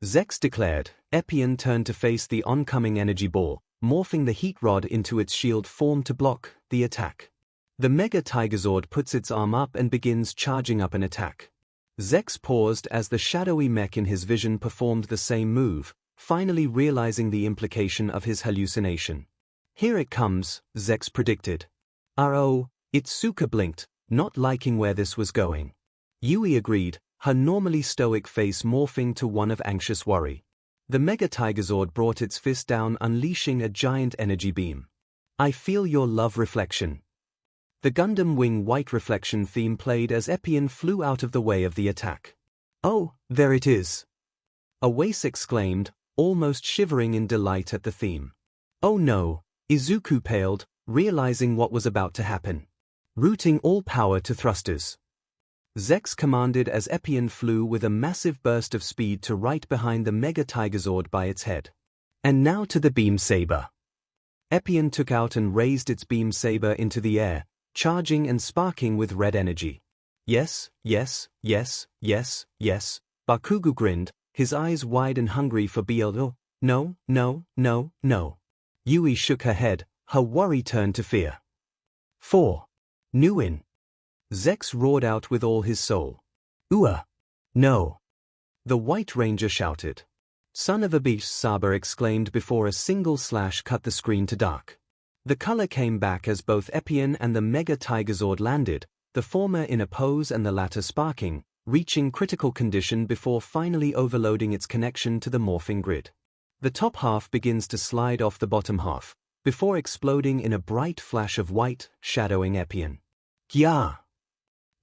Zex declared. Epien turned to face the oncoming energy ball, morphing the heat rod into its shield form to block the attack. The Mega Tigazord puts its arm up and begins charging up an attack. Zex paused as the shadowy mech in his vision performed the same move, finally realizing the implication of his hallucination. Here it comes, Zex predicted. Itsuka blinked, not liking where this was going. Yui agreed, her normally stoic face morphing to one of anxious worry. The Mega Tigazord brought its fist down, unleashing a giant energy beam. I feel your love reflection. The Gundam Wing White reflection theme played as Epyon flew out of the way of the attack. Oh, there it is! Awase exclaimed, almost shivering in delight at the theme. Oh no, Izuku paled, realizing what was about to happen. Routing all power to thrusters. Zex commanded as Epyon flew with a massive burst of speed to right behind the Mega Tigazord by its head. And now to the beam saber. Epyon took out and raised its beam saber into the air, charging and sparking with red energy. Yes, yes, yes, yes, yes, Bakugo grinned, his eyes wide and hungry for BLO. No, no, no, no. Yui shook her head, her worry turned to fear. 4. Nuin. Zex roared out with all his soul. No. The White Ranger shouted. Son of a bitch, Saba exclaimed before a single slash cut the screen to dark. The color came back as both Epyon and the Mega Tigazord landed, the former in a pose and the latter sparking, reaching critical condition before finally overloading its connection to the morphing grid. The top half begins to slide off the bottom half, before exploding in a bright flash of white, shadowing Epyon. Gya!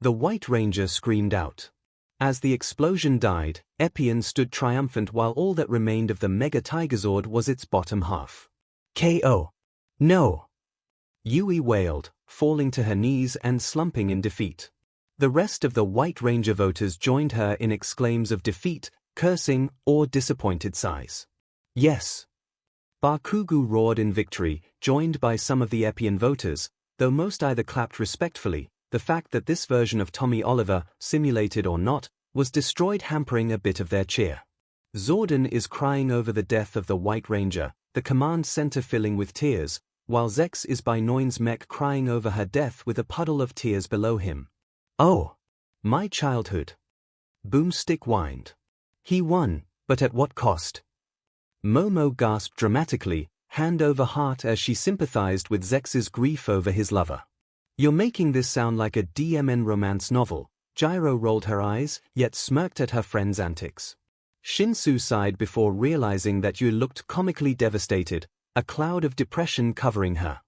The White Ranger screamed out. As the explosion died, Epyon stood triumphant while all that remained of the Mega Tigazord was its bottom half. KO. No! Yui wailed, falling to her knees and slumping in defeat. The rest of the White Ranger voters joined her in exclaims of defeat, cursing, or disappointed sighs. Yes! Bakugo roared in victory, joined by some of the Epyon voters, though most either clapped respectfully. The fact that this version of Tommy Oliver, simulated or not, was destroyed hampering a bit of their cheer. Zordon is crying over the death of the White Ranger, the command center filling with tears, while Zex is by Noin's mech crying over her death with a puddle of tears below him. Oh! My childhood! Boomstick whined. He won, but at what cost? Momo gasped dramatically, hand over heart as she sympathized with Zex's grief over his lover. You're making this sound like a DMN romance novel. Gyro rolled her eyes, yet smirked at her friend's antics. Shinsu sighed before realizing that Yu looked comically devastated, a cloud of depression covering her.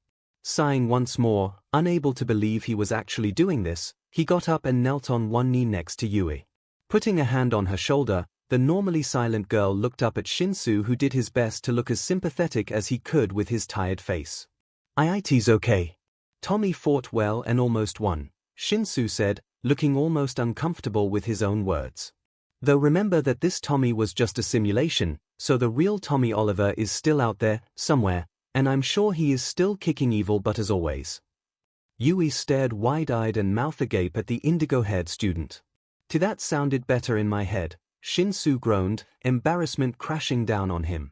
Sighing once more, unable to believe he was actually doing this, he got up and knelt on one knee next to Yui. Putting a hand on her shoulder, the normally silent girl looked up at Shinsu, who did his best to look as sympathetic as he could with his tired face. "It's okay. Tommy fought well and almost won," Shinsu said, looking almost uncomfortable with his own words. Though remember that this Tommy was just a simulation, so the real Tommy Oliver is still out there, somewhere, and I'm sure he is still kicking evil butt as always. Yui stared wide-eyed and mouth agape at the indigo-haired student. To that sounded better in my head, Shinsu groaned, embarrassment crashing down on him.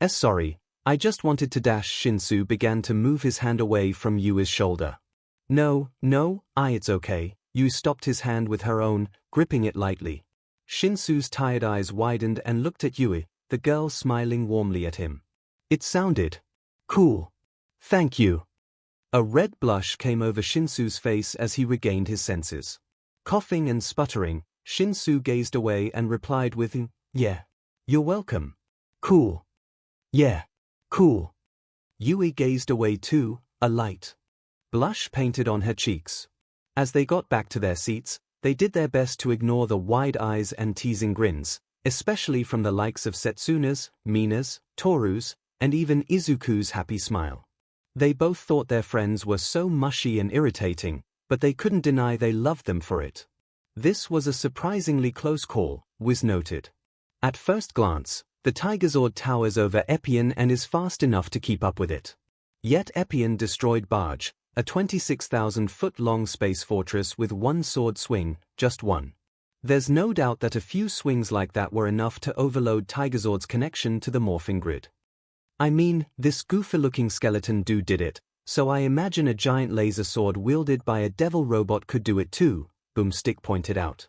Sorry, I just wanted to dash. Shinsu began to move his hand away from Yui's shoulder. No, it's okay. Yui stopped his hand with her own, gripping it lightly. Shinsu's tired eyes widened and looked at Yui, the girl smiling warmly at him. It sounded cool. Thank you. A red blush came over Shinsu's face as he regained his senses. Coughing and sputtering, Shinsu gazed away and replied with, Yeah. You're welcome. Cool. Yeah. Cool. Yui gazed away too, a light blush painted on her cheeks. As they got back to their seats, they did their best to ignore the wide eyes and teasing grins, especially from the likes of Setsuna's, Mina's, Toru's, and even Izuku's happy smile. They both thought their friends were so mushy and irritating, but they couldn't deny they loved them for it. This was a surprisingly close call, Wiz noted. At first glance, the Tigazord towers over Epyon and is fast enough to keep up with it. Yet Epyon destroyed Barge, a 26,000-foot-long space fortress with one sword swing, just one. There's no doubt that a few swings like that were enough to overload Tigazord's connection to the morphing grid. I mean, this goofy-looking skeleton dude did it, so I imagine a giant laser sword wielded by a devil robot could do it too, Boomstick pointed out.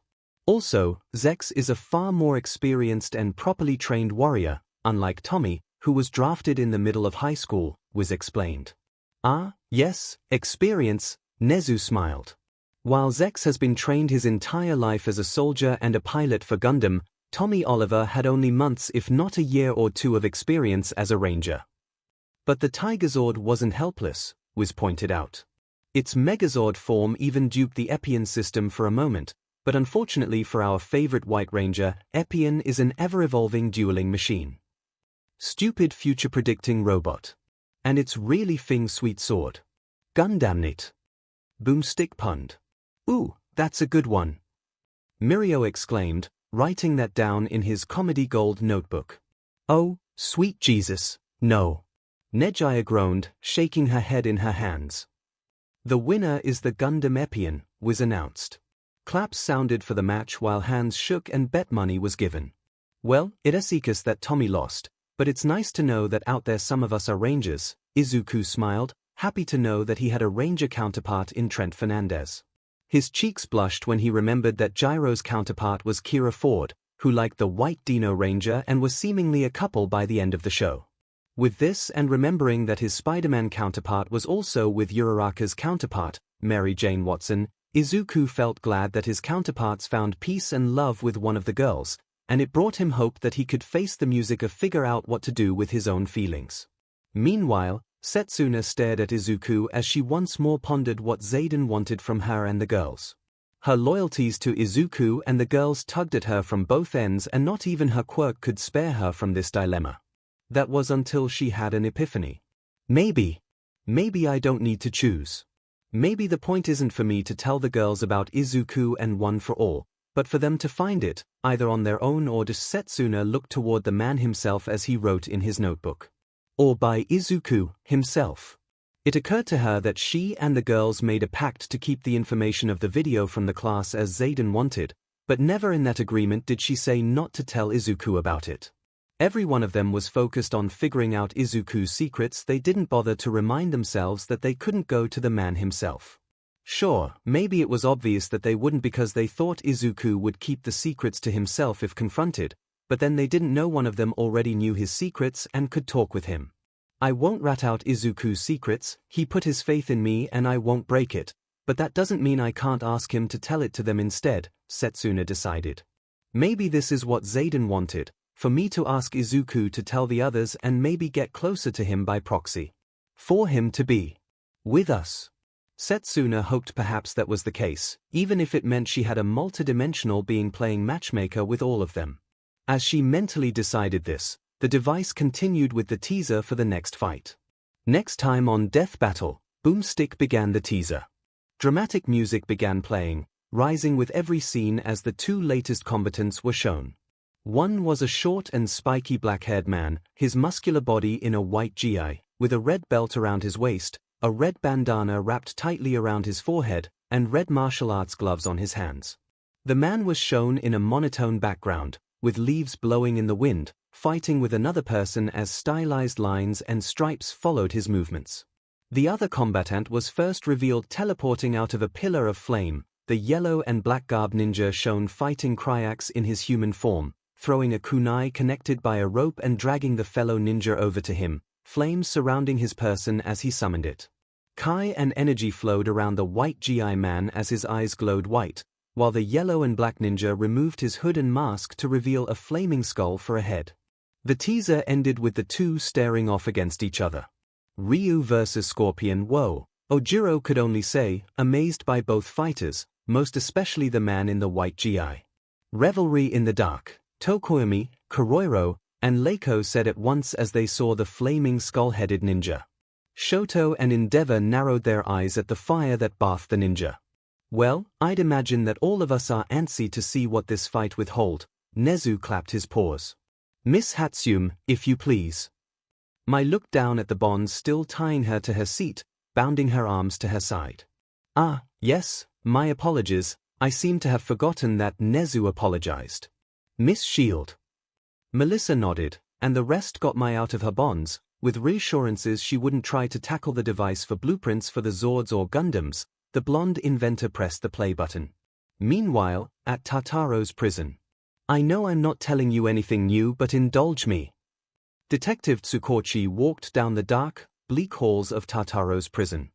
Also, 𝐤𝐸𝐸 is a far more experienced and properly trained warrior, unlike Tommy, who was drafted in the middle of high school, was explained. Ah, yes, experience, 𝐒𝐻u smiled. While 𝐤𝐸𝐸 has been trained his entire life as a soldier and a pilot for Gundam, Tommy Oliver had only months if not a year or two of experience as a ranger. But the Tigazord wasn't helpless, was pointed out. Its Megazord form even duped the Epyon system for a moment, but unfortunately for our favorite White Ranger, Epyon is an ever-evolving dueling machine. Stupid future-predicting robot. And it's really Fing's sweet sword. Gundamnit. Boomstick punned. Ooh, that's a good one. Mirio exclaimed, writing that down in his comedy gold notebook. Oh, sweet Jesus, no. Nejaya groaned, shaking her head in her hands. The winner is the Gundam Epyon, was announced. Claps sounded for the match while hands shook and bet money was given. Well, it is that Tommy lost, but it's nice to know that out there some of us are rangers. Izuku smiled, happy to know that he had a ranger counterpart in Trent Fernandez. His cheeks blushed when he remembered that Gyro's counterpart was Kira Ford, who liked the White Dino Ranger and was seemingly a couple by the end of the show. With this and remembering that his Spider-Man counterpart was also with Uraraka's counterpart, Mary Jane Watson, Izuku felt glad that his counterparts found peace and love with one of the girls, and it brought him hope that he could face the music of figure out what to do with his own feelings. Meanwhile, Setsuna stared at Izuku as she once more pondered what Zayden wanted from her and the girls. Her loyalties to Izuku and the girls tugged at her from both ends, and not even her quirk could spare her from this dilemma. That was until she had an epiphany. Maybe I don't need to choose. Maybe the point isn't for me to tell the girls about Izuku and One for All, but for them to find it, either on their own or just Setsuna looked toward the man himself as he wrote in his notebook. Or by Izuku himself. It occurred to her that she and the girls made a pact to keep the information of the video from the class as Zayden wanted, but never in that agreement did she say not to tell Izuku about it. Every one of them was focused on figuring out Izuku's secrets. They didn't bother to remind themselves that they couldn't go to the man himself. Sure, maybe it was obvious that they wouldn't because they thought Izuku would keep the secrets to himself if confronted, but then they didn't know one of them already knew his secrets and could talk with him. I won't rat out Izuku's secrets, he put his faith in me and I won't break it, but that doesn't mean I can't ask him to tell it to them instead, Setsuna decided. Maybe this is what Zayden wanted. For me to ask Izuku to tell the others and maybe get closer to him by proxy. For him to be with us. Setsuna hoped perhaps that was the case, even if it meant she had a multidimensional being playing matchmaker with all of them. As she mentally decided this, the device continued with the teaser for the next fight. Next time on Death Battle, Boomstick began the teaser. Dramatic music began playing, rising with every scene as the two latest combatants were shown. One was a short and spiky black-haired man, his muscular body in a white gi, with a red belt around his waist, a red bandana wrapped tightly around his forehead, and red martial arts gloves on his hands. The man was shown in a monotone background, with leaves blowing in the wind, fighting with another person as stylized lines and stripes followed his movements. The other combatant was first revealed teleporting out of a pillar of flame, the yellow and black garb ninja shown fighting Cryax in his human form, throwing a kunai connected by a rope and dragging the fellow ninja over to him, flames surrounding his person as he summoned it. Kai and energy flowed around the white gi man as his eyes glowed white, while the yellow and black ninja removed his hood and mask to reveal a flaming skull for a head. The teaser ended with the two staring off against each other. Ryu versus Scorpion. Whoa, Ojiro could only say, amazed by both fighters, most especially the man in the white gi. Revelry in the dark. Tokoyami, Koroiro, and Leiko said at once as they saw the flaming skull-headed ninja. Shoto and Endeavor narrowed their eyes at the fire that bathed the ninja. Well, I'd imagine that all of us are antsy to see what this fight would hold. Nezu clapped his paws. Miss Hatsume, if you please. Mai looked down at the bonds still tying her to her seat, bounding her arms to her side. Ah, yes, my apologies, I seem to have forgotten that. Nezu apologized. Miss Shield. Melissa nodded, and the rest got Mai out of her bonds, with reassurances she wouldn't try to tackle the device for blueprints for the Zords or Gundams. The blonde inventor pressed the play button. Meanwhile, at Tataro's prison. I know I'm not telling you anything new, but indulge me. Detective 𝐒𝐭𝐚𝐲 walked down the dark, bleak halls of Tataro's prison.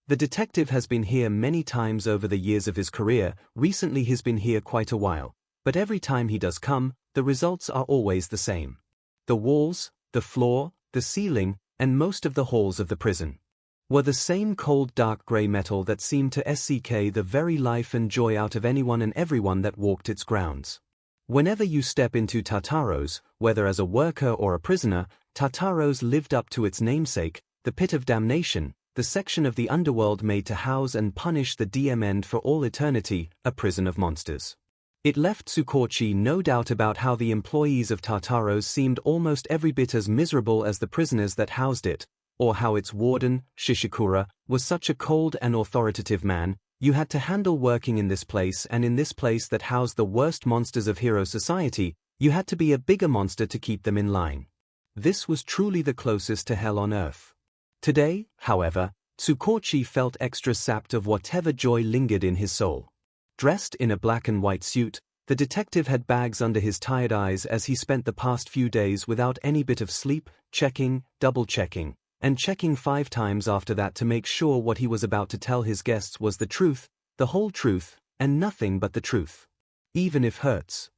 The detective has been here many times over the years of his career. Recently he's been here quite a while, but every time he does come, the results are always the same. The walls, the floor, the ceiling, and most of the halls of the prison were the same cold dark grey metal that seemed to suck the very life and joy out of anyone and everyone that walked its grounds. Whenever you step into Tataro's, whether as a worker or a prisoner, Tataro's lived up to its namesake, the pit of damnation, the section of the underworld made to house and punish the DM'd for all eternity, a prison of monsters. It left 𝐒𝐭𝐚𝐲 no doubt about how the employees of Tataro's seemed almost every bit as miserable as the prisoners that housed it, or how its warden, Shishikura, was such a cold and authoritative man. You had to handle working in this place, and in this place that housed the worst monsters of hero society, you had to be a bigger monster to keep them in line. This was truly the closest to hell on earth. Today, however, 𝐒𝐭𝐚𝐲 felt extra sapped of whatever joy lingered in his soul. Dressed in a black and white suit, the detective had bags under his tired eyes as he spent the past few days without any bit of sleep, checking, double-checking, and checking 5 times after that to make sure what he was about to tell his guests was the truth, the whole truth, and nothing but the truth. Even if hurts.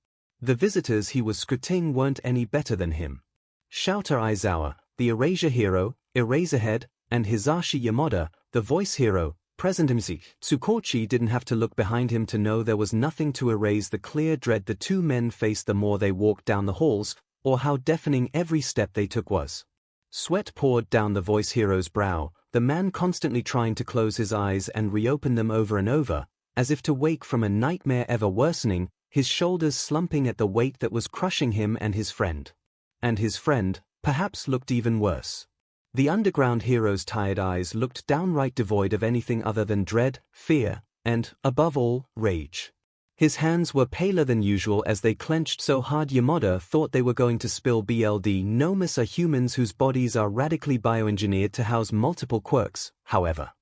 The visitors he was scruting weren't any better than him. Shouter Aizawa, the Erasure hero, Eraserhead, and Hisashi Yamada, the voice hero, present himself. 𝐒𝐭𝐚𝐲 didn't have to look behind him to know there was nothing to erase the clear dread the two men faced the more they walked down the halls, or how deafening every step they took was. Sweat poured down the voice hero's brow, the man constantly trying to close his eyes and reopen them over and over, as if to wake from a nightmare ever worsening, his shoulders slumping at the weight that was crushing him and his friend. And his friend, perhaps, looked even worse. The underground hero's tired eyes looked downright devoid of anything other than dread, fear, and, above all, rage. His hands were paler than usual as they clenched so hard Yamada thought they were going to spill blood. Gnomes are humans whose bodies are radically bioengineered to house multiple quirks, however.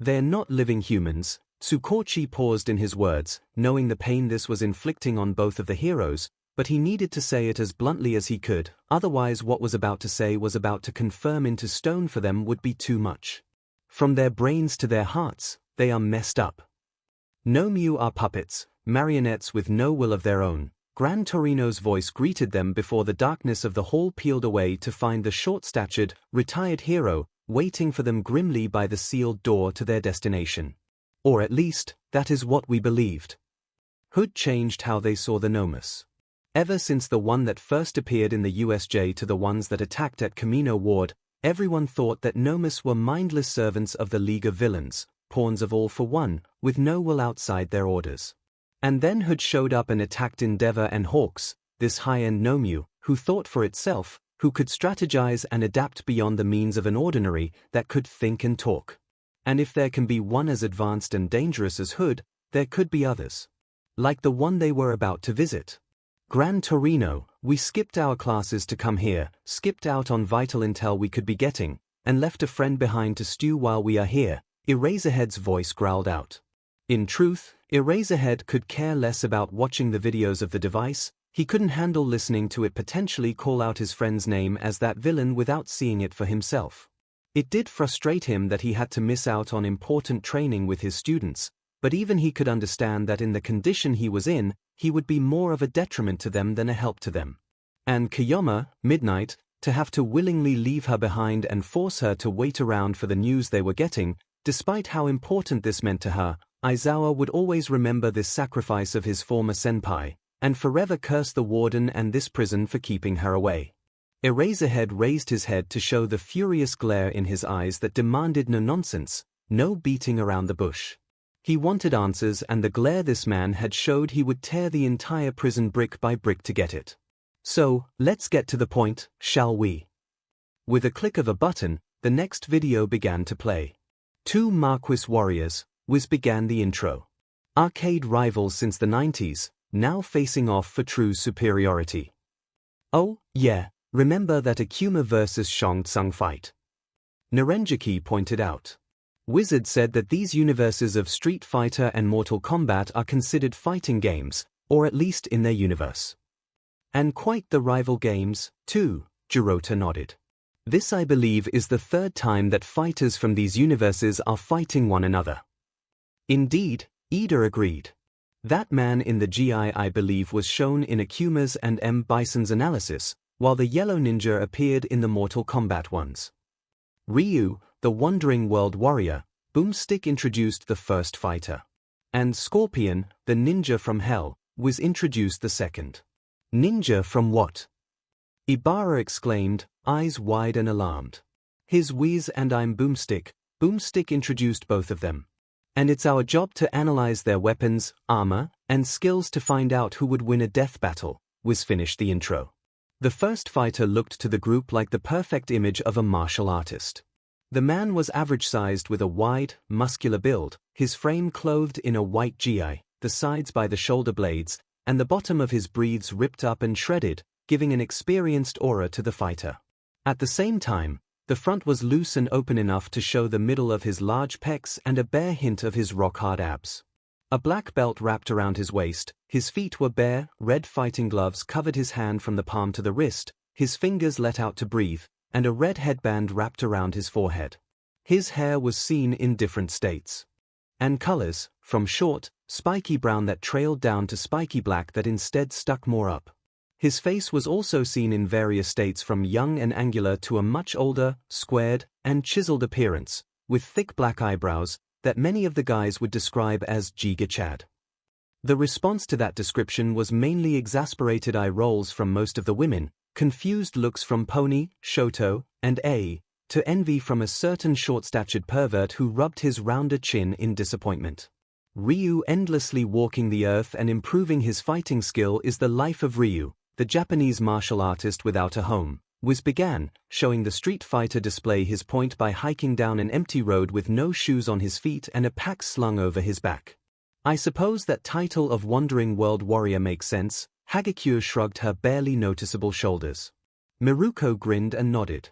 They're not living humans. 𝐒𝐭𝐚𝐲 paused in his words, knowing the pain this was inflicting on both of the heroes, but he needed to say it as bluntly as he could, otherwise what was about to say was about to confirm into stone for them would be too much. From their brains to their hearts, they are messed up. 𝐿 are puppets, marionettes with no will of their own. Gran Torino's voice greeted them before the darkness of the hall peeled away to find the short-statured, retired hero, waiting for them grimly by the sealed door to their destination. Or at least, that is what we believed. Hood changed how they saw the Gnomes. Ever since the one that first appeared in the USJ to the ones that attacked at Camino Ward, everyone thought that Gnomes were mindless servants of the League of Villains, pawns of All for One, with no will outside their orders. And then Hood showed up and attacked Endeavor and Hawks, this high-end gnome, who thought for itself, who could strategize and adapt beyond the means of an ordinary, that could think and talk. And if there can be one as advanced and dangerous as Hood, there could be others. Like the one they were about to visit. Gran Torino, we skipped our classes to come here, skipped out on vital intel we could be getting, and left a friend behind to stew while we are here, Eraserhead's voice growled out. In truth, Eraserhead could care less about watching the videos of the device. He couldn't handle listening to it potentially call out his friend's name as that villain without seeing it for himself. It did frustrate him that he had to miss out on important training with his students, but even he could understand that in the condition he was in, he would be more of a detriment to them than a help to them. And Kiyoma, Midnight, to have to willingly leave her behind and force her to wait around for the news they were getting, despite how important this meant to her, Aizawa would always remember this sacrifice of his former senpai, and forever curse the warden and this prison for keeping her away. Eraserhead raised his head to show the furious glare in his eyes that demanded no nonsense, no beating around the bush. He wanted answers, and the glare this man had showed he would tear the entire prison brick by brick to get it. So, let's get to the point, shall we? With a click of a button, the next video began to play. Two Marquis warriors, began the intro. Arcade rivals since the 90s, now facing off for true superiority. Oh, yeah, remember that 𝐒𝐭𝐚𝐲 vs. Shang Tsung fight? Narenjaki pointed out. Wizard said that these universes of Street Fighter and Mortal Kombat are considered fighting games, or at least in their universe. And quite the rival games, too, Jirota nodded. This I believe is the third time that fighters from these universes are fighting one another. Indeed, Ida agreed. That man in the GI I believe was shown in Akuma's and M. Bison's analysis, while the yellow ninja appeared in the Mortal Kombat ones. Ryu, the Wandering World Warrior, Boomstick introduced the first fighter. And Scorpion, the ninja from Hell, was introduced the second. Ninja from what? Ibarra exclaimed, eyes wide and alarmed. His Whiz and I'm Boomstick. Boomstick introduced both of them. And it's our job to analyze their weapons, armor, and skills to find out who would win a death battle, Whiz finished the intro. The first fighter looked to the group like the perfect image of a martial artist. The man was average-sized with a wide, muscular build, his frame clothed in a white GI, the sides by the shoulder blades, and the bottom of his breathes ripped up and shredded, giving an experienced aura to the fighter. At the same time, the front was loose and open enough to show the middle of his large pecs and a bare hint of his rock-hard abs. A black belt wrapped around his waist, his feet were bare, red fighting gloves covered his hand from the palm to the wrist, his fingers let out to breathe, and a red headband wrapped around his forehead. His hair was seen in different states and colors, from short, spiky brown that trailed down to spiky black that instead stuck more up. His face was also seen in various states from young and angular to a much older, squared, and chiseled appearance, with thick black eyebrows, that many of the guys would describe as Giga Chad. The response to that description was mainly exasperated eye rolls from most of the women, confused looks from Pony, Shoto, and A, to envy from a certain short-statured pervert who rubbed his rounder chin in disappointment. Ryu endlessly walking the earth and improving his fighting skill is the life of Ryu, the Japanese martial artist without a home, Wiz began, showing the Street Fighter display his point by hiking down an empty road with no shoes on his feet and a pack slung over his back. I suppose that title of Wandering World Warrior makes sense. 𝐒𝐻𝐿 shrugged her barely noticeable shoulders. Miruko grinned and nodded.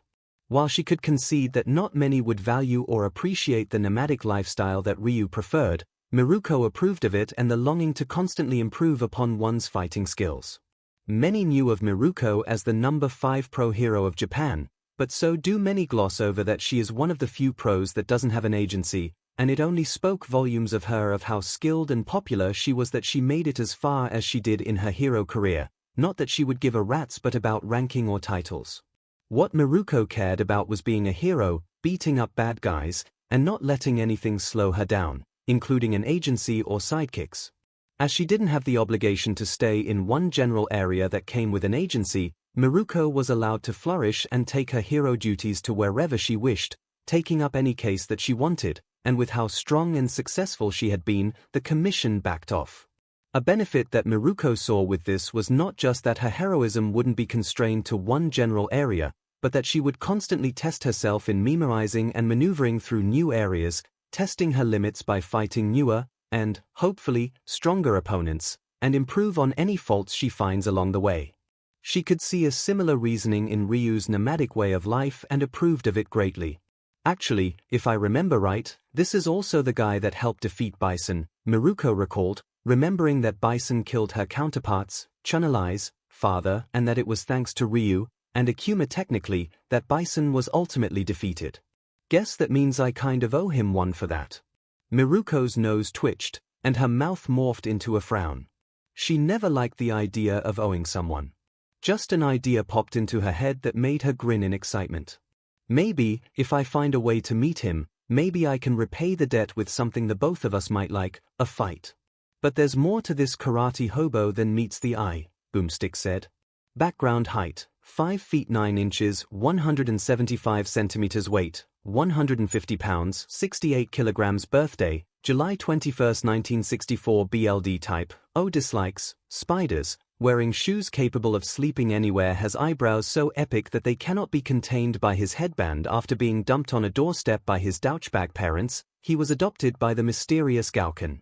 While she could concede that not many would value or appreciate the nomadic lifestyle that Ryu preferred, Miruko approved of it and the longing to constantly improve upon one's fighting skills. Many knew of Miruko as the number 5 pro hero of Japan, but so do many gloss over that she is one of the few pros that doesn't have an agency, and it only spoke volumes of her of how skilled and popular she was that she made it as far as she did in her hero career, not that she would give a rat's but about ranking or titles. What Miruko cared about was being a hero, beating up bad guys, and not letting anything slow her down, including an agency or sidekicks. As she didn't have the obligation to stay in one general area that came with an agency, Miruko was allowed to flourish and take her hero duties to wherever she wished, taking up any case that she wanted, and with how strong and successful she had been, the commission backed off. A benefit that Miruko saw with this was not just that her heroism wouldn't be constrained to one general area, but that she would constantly test herself in memorizing and maneuvering through new areas, testing her limits by fighting newer, and, hopefully, stronger opponents, and improve on any faults she finds along the way. She could see a similar reasoning in Ryu's nomadic way of life and approved of it greatly. Actually, if I remember right, this is also the guy that helped defeat Bison, Miruko recalled, remembering that Bison killed her counterparts, Chun-Li's father, and that it was thanks to Ryu, and Akuma technically, that Bison was ultimately defeated. Guess that means I kind of owe him one for that. Miruko's nose twitched, and her mouth morphed into a frown. She never liked the idea of owing someone. Just an idea popped into her head that made her grin in excitement. Maybe, if I find a way to meet him, maybe I can repay the debt with something the both of us might like, a fight. But there's more to this karate hobo than meets the eye, Boomstick said. Background height, 5 feet 9 inches, 175 centimeters weight, 150 pounds, 68 kilograms. Birthday, July 21, 1964. BLD type, O dislikes spiders, wearing shoes capable of sleeping anywhere. Has eyebrows so epic that they cannot be contained by his headband. After being dumped on a doorstep by his douchebag parents, he was adopted by the mysterious 𝐒𝐿.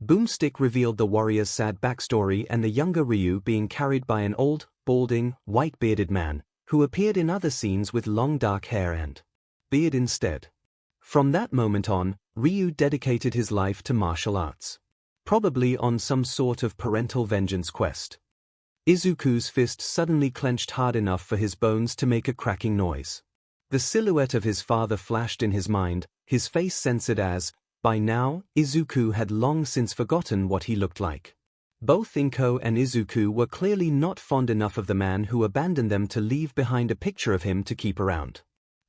Boomstick revealed the warrior's sad backstory and the younger Ryu being carried by an old, balding, white-bearded man, who appeared in other scenes with long dark hair and beard instead. From that moment on, Ryu dedicated his life to martial arts. Probably on some sort of parental vengeance quest. Izuku's fist suddenly clenched hard enough for his bones to make a cracking noise. The silhouette of his father flashed in his mind, his face censored as, by now, Izuku had long since forgotten what he looked like. Both Inko and Izuku were clearly not fond enough of the man who abandoned them to leave behind a picture of him to keep around.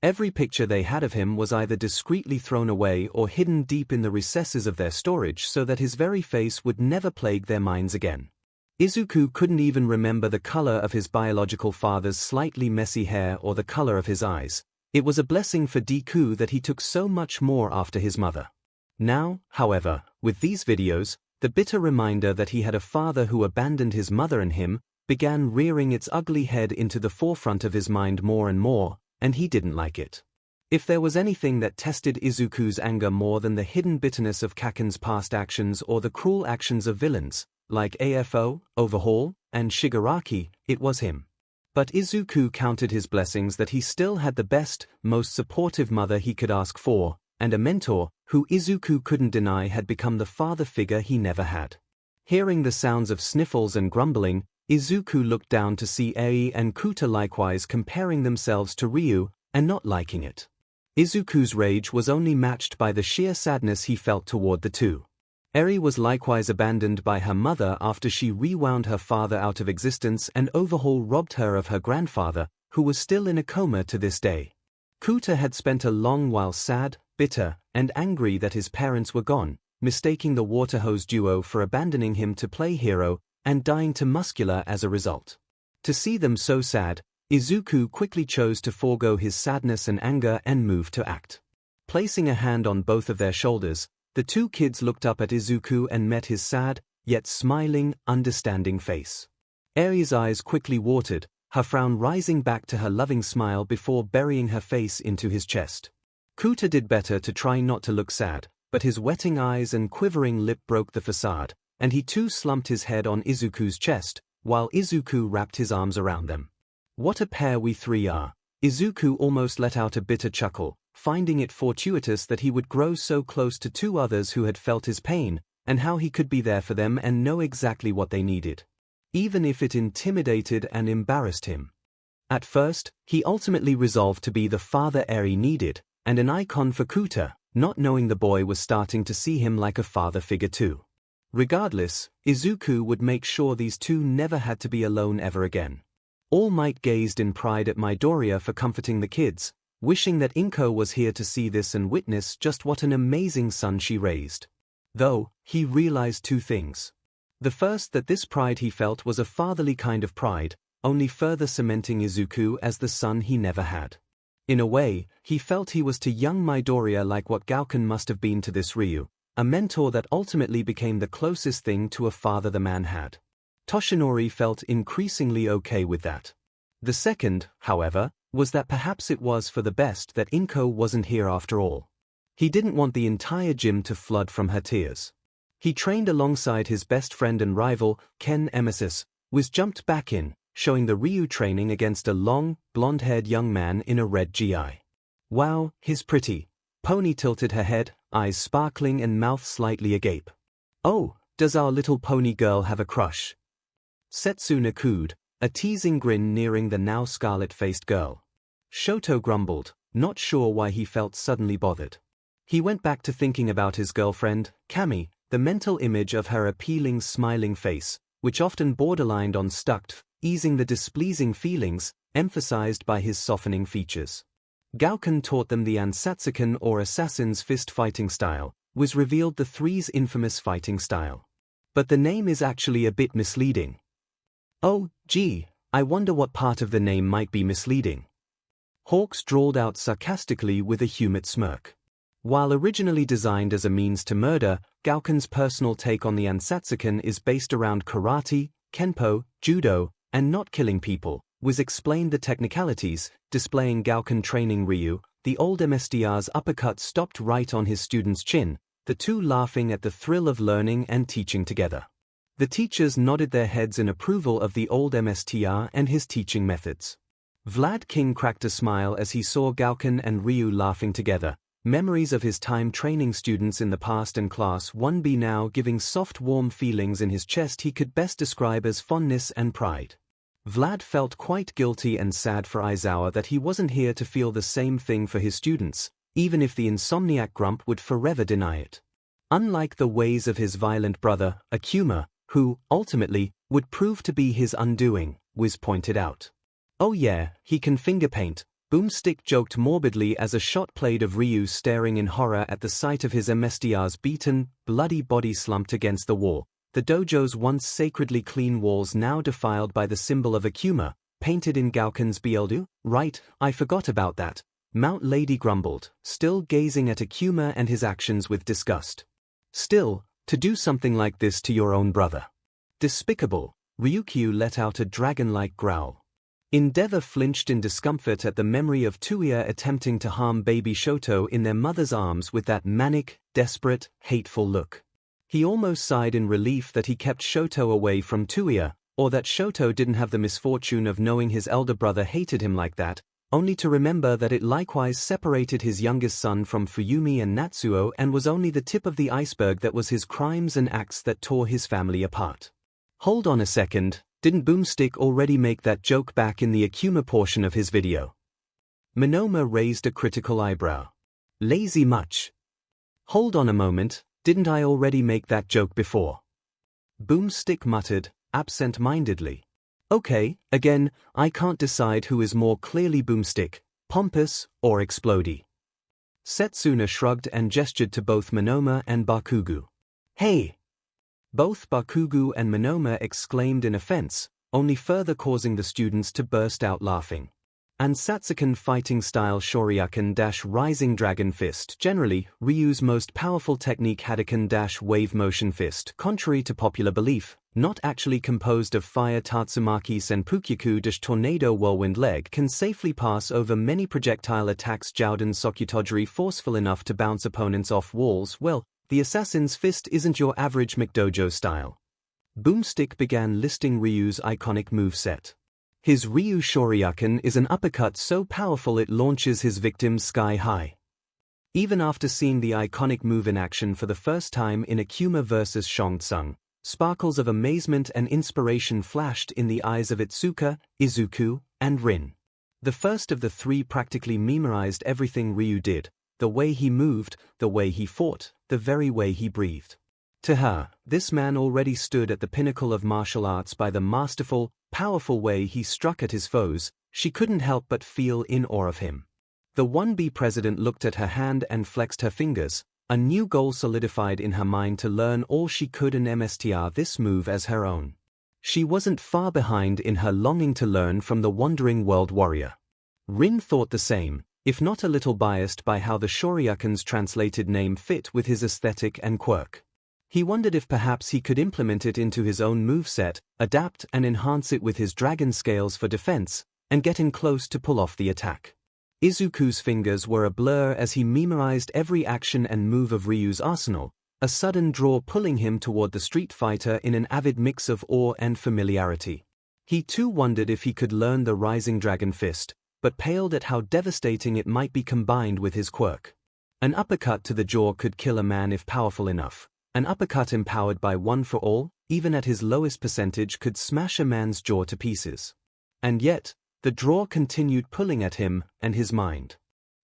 Every picture they had of him was either discreetly thrown away or hidden deep in the recesses of their storage so that his very face would never plague their minds again. Izuku couldn't even remember the color of his biological father's slightly messy hair or the color of his eyes. It was a blessing for Deku that he took so much more after his mother. Now, however, with these videos, the bitter reminder that he had a father who abandoned his mother and him began rearing its ugly head into the forefront of his mind more and more, and he didn't like it. If there was anything that tested Izuku's anger more than the hidden bitterness of Kaken's past actions or the cruel actions of villains, like AFO, Overhaul, and Shigaraki, it was him. But Izuku counted his blessings that he still had the best, most supportive mother he could ask for, and a mentor, who Izuku couldn't deny had become the father figure he never had. Hearing the sounds of sniffles and grumbling, Izuku looked down to see Eri and Kuta likewise comparing themselves to Ryu, and not liking it. Izuku's rage was only matched by the sheer sadness he felt toward the two. Eri was likewise abandoned by her mother after she rewound her father out of existence, and Overhaul robbed her of her grandfather, who was still in a coma to this day. Kuta had spent a long while sad, bitter, and angry that his parents were gone, mistaking the water hose duo for abandoning him to play hero, and dying to muscular as a result. To see them so sad, Izuku quickly chose to forego his sadness and anger and move to act. Placing a hand on both of their shoulders, the two kids looked up at Izuku and met his sad, yet smiling, understanding face. Eri's eyes quickly watered, her frown rising back to her loving smile before burying her face into his chest. Kuta did better to try not to look sad, but his wetting eyes and quivering lip broke the facade, and he too slumped his head on Izuku's chest, while Izuku wrapped his arms around them. What a pair we three are. Izuku almost let out a bitter chuckle, finding it fortuitous that he would grow so close to two others who had felt his pain, and how he could be there for them and know exactly what they needed. Even if it intimidated and embarrassed him. At first, he ultimately resolved to be the father Eri needed, and an icon for Kuta, not knowing the boy was starting to see him like a father figure too. Regardless, Izuku would make sure these two never had to be alone ever again. All Might gazed in pride at Midoriya for comforting the kids, wishing that Inko was here to see this and witness just what an amazing son she raised. Though, he realized two things. The first, that this pride he felt was a fatherly kind of pride, only further cementing Izuku as the son he never had. In a way, he felt he was to young Midoriya like what Gouken must have been to this Ryu, a mentor that ultimately became the closest thing to a father the man had. Toshinori felt increasingly okay with that. The second, however, was that perhaps it was for the best that Inko wasn't here after all. He didn't want the entire gym to flood from her tears. He trained alongside his best friend and rival, Ken Emesis, was jumped back in, showing the Ryu training against a long, blonde-haired young man in a red GI. Wow, his pretty. Pony tilted her head, eyes sparkling and mouth slightly agape. Oh, does our little pony girl have a crush? Setsuna cooed, a teasing grin nearing the now scarlet-faced girl. Shoto grumbled, not sure why he felt suddenly bothered. He went back to thinking about his girlfriend, Kami, the mental image of her appealing smiling face, which often borderlined on stuck, easing the displeasing feelings, emphasized by his softening features. Gouken taught them the Ansatsuken or assassin's fist fighting style, was revealed the three's infamous fighting style. But the name is actually a bit misleading. Oh, gee, I wonder what part of the name might be misleading. Hawks drawled out sarcastically with a humid smirk. While originally designed as a means to murder, Gouken's personal take on the Ansatsuken is based around karate, kenpo, judo, and not killing people, was explained the technicalities, displaying Gouken training Ryu, the old MSTR's uppercut stopped right on his student's chin, the two laughing at the thrill of learning and teaching together. The teachers nodded their heads in approval of the old MSTR and his teaching methods. Vlad King cracked a smile as he saw Gouken and Ryu laughing together, Memories of his time training students in the past and Class 1B now giving soft warm feelings in his chest he could best describe as fondness and pride. Vlad felt quite guilty and sad for Aizawa that he wasn't here to feel the same thing for his students, even if the insomniac grump would forever deny it. Unlike the ways of his violent brother, 𝐭𝐿, who, ultimately, would prove to be his undoing, Wiz pointed out. Oh yeah, he can finger paint, Boomstick joked morbidly as a shot played of Ryu staring in horror at the sight of his MSTR's beaten, bloody body slumped against the wall, the dojo's once sacredly clean walls now defiled by the symbol of 𝐭𝐿, painted in 𝐤𝐿𝐴𝐷𝐵 𝐵𝐿𝐷, right, I forgot about that, Mount Lady grumbled, still gazing at 𝐭𝐿 and his actions with disgust. Still, to do something like this to your own brother. Despicable, Ryukyu let out a dragon-like growl. Endeavor flinched in discomfort at the memory of Tuya attempting to harm baby Shoto in their mother's arms with that manic, desperate, hateful look. He almost sighed in relief that he kept Shoto away from Tuya, or that Shoto didn't have the misfortune of knowing his elder brother hated him like that, only to remember that it likewise separated his youngest son from Fuyumi and Natsuo and was only the tip of the iceberg that was his crimes and acts that tore his family apart. Hold on a second, didn't Boomstick already make that joke back in the 𝐭𝐿 portion of his video? Monoma raised a critical eyebrow. Lazy much. Hold on a moment, didn't I already make that joke before? Boomstick muttered, absent-mindedly. Okay, again, I can't decide who is more clearly Boomstick, pompous, or explodey. Setsuna shrugged and gestured to both Monoma and Bakugu. Hey! Both Bakugu and Monoma exclaimed in offense, only further causing the students to burst out laughing. And Satsukan fighting style Shoryuken-Rising Dragon Fist, generally, Ryu's most powerful technique Hadouken-Wave Motion Fist, contrary to popular belief, not actually composed of fire Tatsumaki Senpukyaku-Tornado Whirlwind Leg can safely pass over many projectile attacks. Jouden Sokutojiri forceful enough to bounce opponents off walls. Well, the assassin's fist isn't your average McDojo style. Boomstick began listing Ryu's iconic moveset. His Ryu Shoryuken is an uppercut so powerful it launches his victims sky high. Even after seeing the iconic move in action for the first time in 𝐭𝐿 vs Shang sparkles of amazement and inspiration flashed in the eyes of Itsuka, Izuku, and Rin. The first of the three practically memorized everything Ryu did, the way he moved, the way he fought, the very way he breathed. To her, this man already stood at the pinnacle of martial arts by the masterful, powerful way he struck at his foes. She couldn't help but feel in awe of him. The 1B president looked at her hand and flexed her fingers, a new goal solidified in her mind to learn all she could and MSTR this move as her own. She wasn't far behind in her longing to learn from the wandering world warrior. Rin thought the same, if not a little biased by how the Shoryuken's translated name fit with his aesthetic and quirk. He wondered if perhaps he could implement it into his own moveset, adapt and enhance it with his dragon scales for defense, and get in close to pull off the attack. Izuku's fingers were a blur as he memorized every action and move of Ryu's arsenal, a sudden draw pulling him toward the Street Fighter in an avid mix of awe and familiarity. He too wondered if he could learn the Rising Dragon Fist, but paled at how devastating it might be combined with his quirk. An uppercut to the jaw could kill a man if powerful enough. An uppercut empowered by One for All, even at his lowest percentage, could smash a man's jaw to pieces. And yet, the draw continued pulling at him and his mind.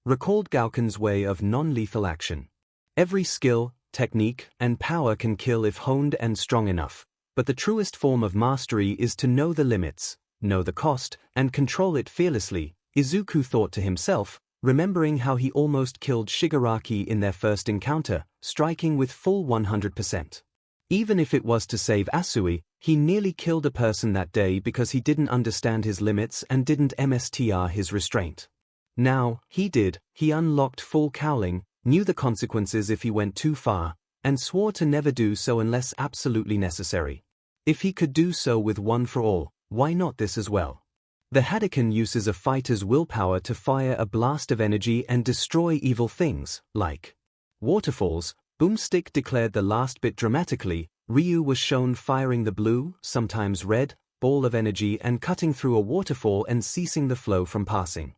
Recalled Gauken's way of non-lethal action. Every skill, technique, and power can kill if honed and strong enough, but the truest form of mastery is to know the limits, know the cost, and control it fearlessly, Izuku thought to himself, remembering how he almost killed Shigaraki in their first encounter, striking with full 100%. Even if it was to save Asui, he nearly killed a person that day because he didn't understand his limits and didn't MSTR his restraint. Now, he did, he unlocked full cowling, knew the consequences if he went too far, and swore to never do so unless absolutely necessary. If he could do so with One for All, why not this as well? The Hadouken uses a fighter's willpower to fire a blast of energy and destroy evil things, like waterfalls. Boomstick declared the last bit dramatically. Ryu was shown firing the blue, sometimes red, ball of energy and cutting through a waterfall and ceasing the flow from passing.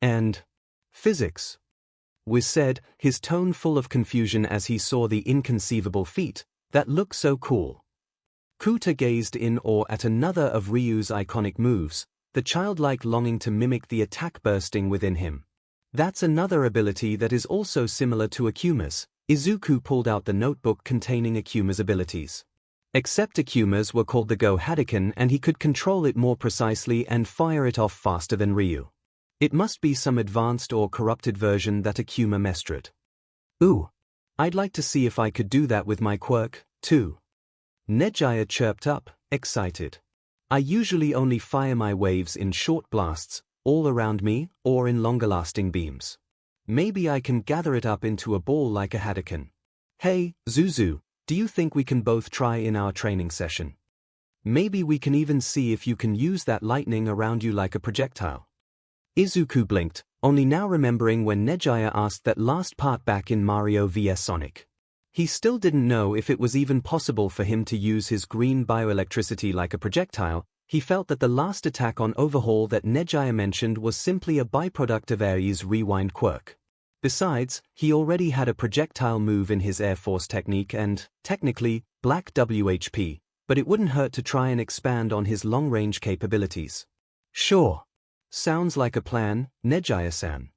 And physics. Wiz said, his tone full of confusion as he saw the inconceivable feat that looked so cool. Kuta gazed in awe at another of Ryu's iconic moves, the childlike longing to mimic the attack bursting within him. That's another ability that is also similar to 𝐒𝐭𝐚𝐲. Izuku pulled out the notebook containing 𝐒𝐭𝐚𝐲's abilities. Except 𝐒𝐭𝐚𝐲's were called the Go Hadouken, and he could control it more precisely and fire it off faster than Ryu. It must be some advanced or corrupted version that 𝐒𝐭𝐚𝐲 mastered. Ooh. I'd like to see if I could do that with my quirk, too. 𝐒𝐻𝐈 chirped up, excited. I usually only fire my waves in short blasts, all around me, or in longer-lasting beams. Maybe I can gather it up into a ball like a Hadouken. Hey, Zuzu, do you think we can both try in our training session? Maybe we can even see if you can use that lightning around you like a projectile. Izuku blinked, only now remembering when 𝐻𝐈 asked that last part back in Mario vs Sonic. He still didn't know if it was even possible for him to use his green bioelectricity like a projectile. He felt that the last attack on Overhaul that 𝐻𝐈 mentioned was simply a byproduct of 𝐼's rewind quirk. Besides, he already had a projectile move in his Air Force technique and, technically, Black WHP, but it wouldn't hurt to try and expand on his long-range capabilities. Sure. Sounds like a plan, 𝐻𝐈-san.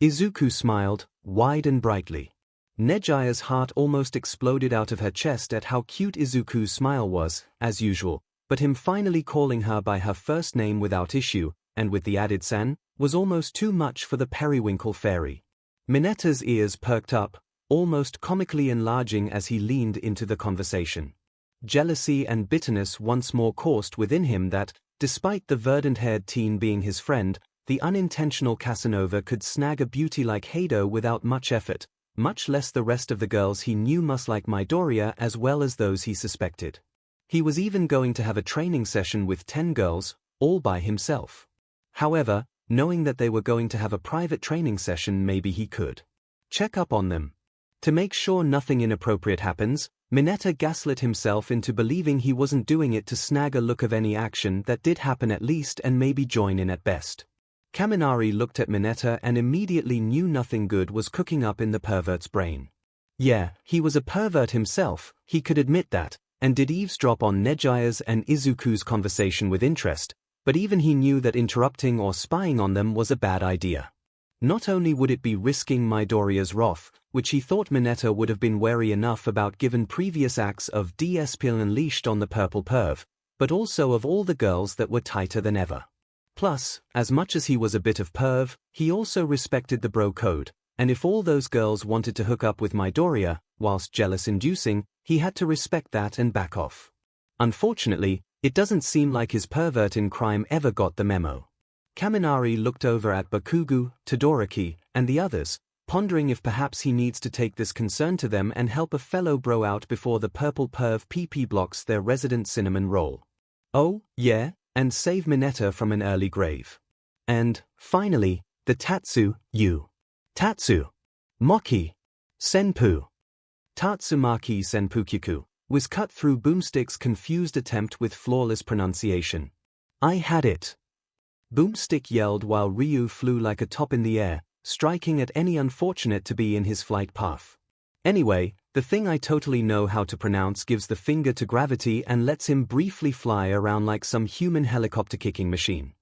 Izuku smiled, wide and brightly. 𝐻𝐈's heart almost exploded out of her chest at how cute Izuku's smile was, as usual, but him finally calling her by her first name without issue, and with the added san, was almost too much for the periwinkle fairy. Minatta's ears perked up, almost comically enlarging as he leaned into the conversation. Jealousy and bitterness once more coursed within him that, despite the verdant-haired teen being his friend, the unintentional Casanova could snag a beauty like Heido without much effort, much less the rest of the girls he knew must like Midoriya as well as those he suspected. He was even going to have a training session with 10 girls, all by himself. However, knowing that they were going to have a private training session, maybe he could check up on them. To make sure nothing inappropriate happens, Mineta gaslit himself into believing he wasn't doing it to snag a look of any action that did happen at least and maybe join in at best. Kaminari looked at Mineta and immediately knew nothing good was cooking up in the pervert's brain. Yeah, he was a pervert himself, he could admit that, and did eavesdrop on 𝐻𝐈's and Izuku's conversation with interest, but even he knew that interrupting or spying on them was a bad idea. Not only would it be risking Midoriya's wrath, which he thought Mineta would have been wary enough about given previous acts of DSPL unleashed on the purple perv, but also of all the girls that were tighter than ever. Plus, as much as he was a bit of perv, he also respected the bro code, and if all those girls wanted to hook up with Midoriya, whilst jealous-inducing, he had to respect that and back off. Unfortunately, it doesn't seem like his pervert in crime ever got the memo. Kaminari looked over at Bakugo, Todoroki, and the others, pondering if perhaps he needs to take this concern to them and help a fellow bro out before the purple perv PP blocks their resident cinnamon roll. Oh, yeah, and save Mineta from an early grave. And, finally, the Tatsu, Tatsu. Moki. Senpu. Tatsumaki Senpukyaku was cut through Boomstick's confused attempt with flawless pronunciation. I had it. Boomstick yelled while Ryu flew like a top in the air, striking at any unfortunate to be in his flight path. Anyway, the thing I totally know how to pronounce gives the finger to gravity and lets him briefly fly around like some human helicopter-kicking machine.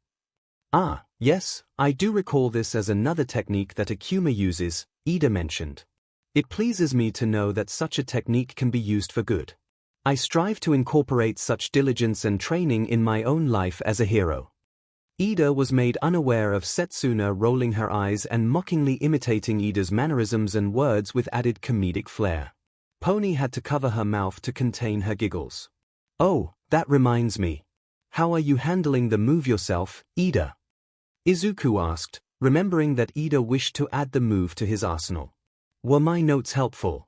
Ah, yes, I do recall this as another technique that 𝐒𝐭𝐚𝐲 uses, Ida mentioned. It pleases me to know that such a technique can be used for good. I strive to incorporate such diligence and training in my own life as a hero. Ida was made unaware of Setsuna rolling her eyes and mockingly imitating Ida's mannerisms and words with added comedic flair. Pony had to cover her mouth to contain her giggles. Oh, that reminds me. How are you handling the move yourself, Ida? Izuku asked, remembering that Ida wished to add the move to his arsenal. Were my notes helpful?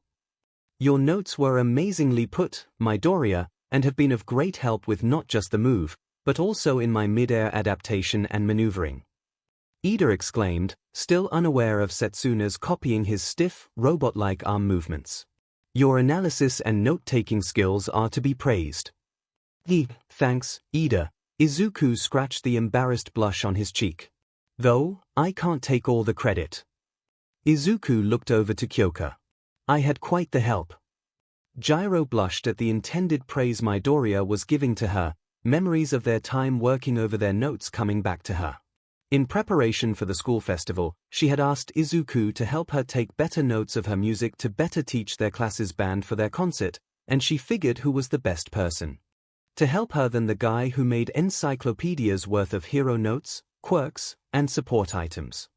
Your notes were amazingly put, Midoriya, and have been of great help with not just the move, but also in my mid-air adaptation and maneuvering. Ida exclaimed, still unaware of Setsuna's copying his stiff, robot-like arm movements. Your analysis and note-taking skills are to be praised. Thanks, Ida. Izuku scratched the embarrassed blush on his cheek. Though, I can't take all the credit. Izuku looked over to Kyoka. I had quite the help. Gyro blushed at the intended praise Midoriya was giving to her, memories of their time working over their notes coming back to her. In preparation for the school festival, she had asked Izuku to help her take better notes of her music to better teach their class's band for their concert, and she figured who was the best person to help her than the guy who made encyclopedias worth of hero notes, quirks, and support items.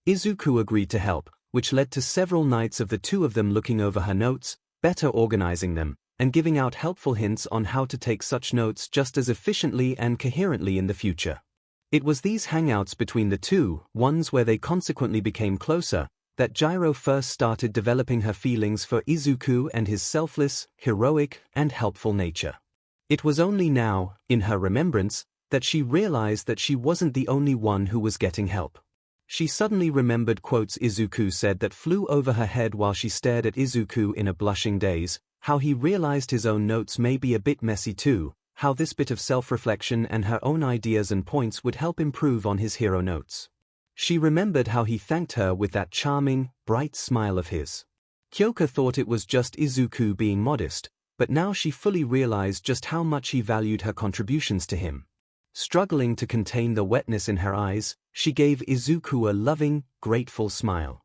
Izuku agreed to help, which led to several nights of the two of them looking over her notes, better organizing them, and giving out helpful hints on how to take such notes just as efficiently and coherently in the future. It was these hangouts between the two, ones where they consequently became closer, that Gyro first started developing her feelings for Izuku and his selfless, heroic, and helpful nature. It was only now, in her remembrance, that she realized that she wasn't the only one who was getting help. She suddenly remembered quotes Izuku said that flew over her head while she stared at Izuku in a blushing daze, how he realized his own notes may be a bit messy too, how this bit of self-reflection and her own ideas and points would help improve on his hero notes. She remembered how he thanked her with that charming, bright smile of his. Kyoka thought it was just Izuku being modest, but now she fully realized just how much he valued her contributions to him. Struggling to contain the wetness in her eyes, she gave Izuku a loving, grateful smile.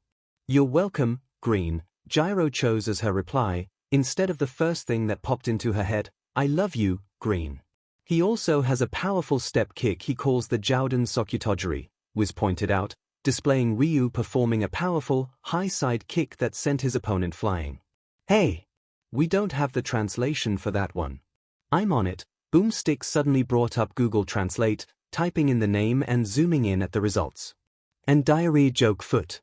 You're welcome, Green, Gyro chose as her reply, instead of the first thing that popped into her head, I love you, Green. He also has a powerful step kick he calls the 𝐤𝐤𝐴𝐷 𝐸𝐼, Wiz pointed out, displaying Ryu performing a powerful, high-side kick that sent his opponent flying. Hey! We don't have the translation for that one. I'm on it. Boomstick suddenly brought up Google Translate, typing in the name and zooming in at the results. And diarrhea joke foot.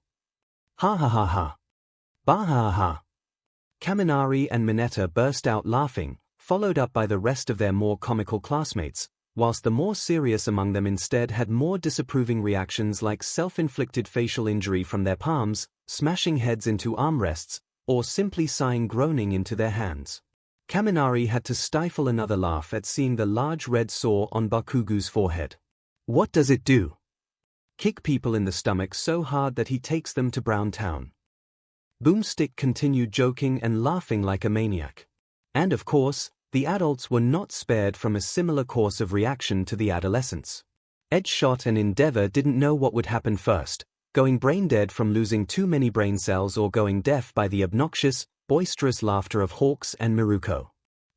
Ha ha ha ha. Bah ha ha. Kaminari and Mineta burst out laughing, followed up by the rest of their more comical classmates, whilst the more serious among them instead had more disapproving reactions like self-inflicted facial injury from their palms, smashing heads into armrests, or simply sighing groaning into their hands. Kaminari had to stifle another laugh at seeing the large red sore on Bakugu's forehead. What does it do? Kick people in the stomach so hard that he takes them to Brown Town. Boomstick continued joking and laughing like a maniac. And of course, the adults were not spared from a similar course of reaction to the adolescents. Edgeshot and Endeavor didn't know what would happen first, going brain dead from losing too many brain cells or going deaf by the obnoxious, boisterous laughter of Hawks and Miruko.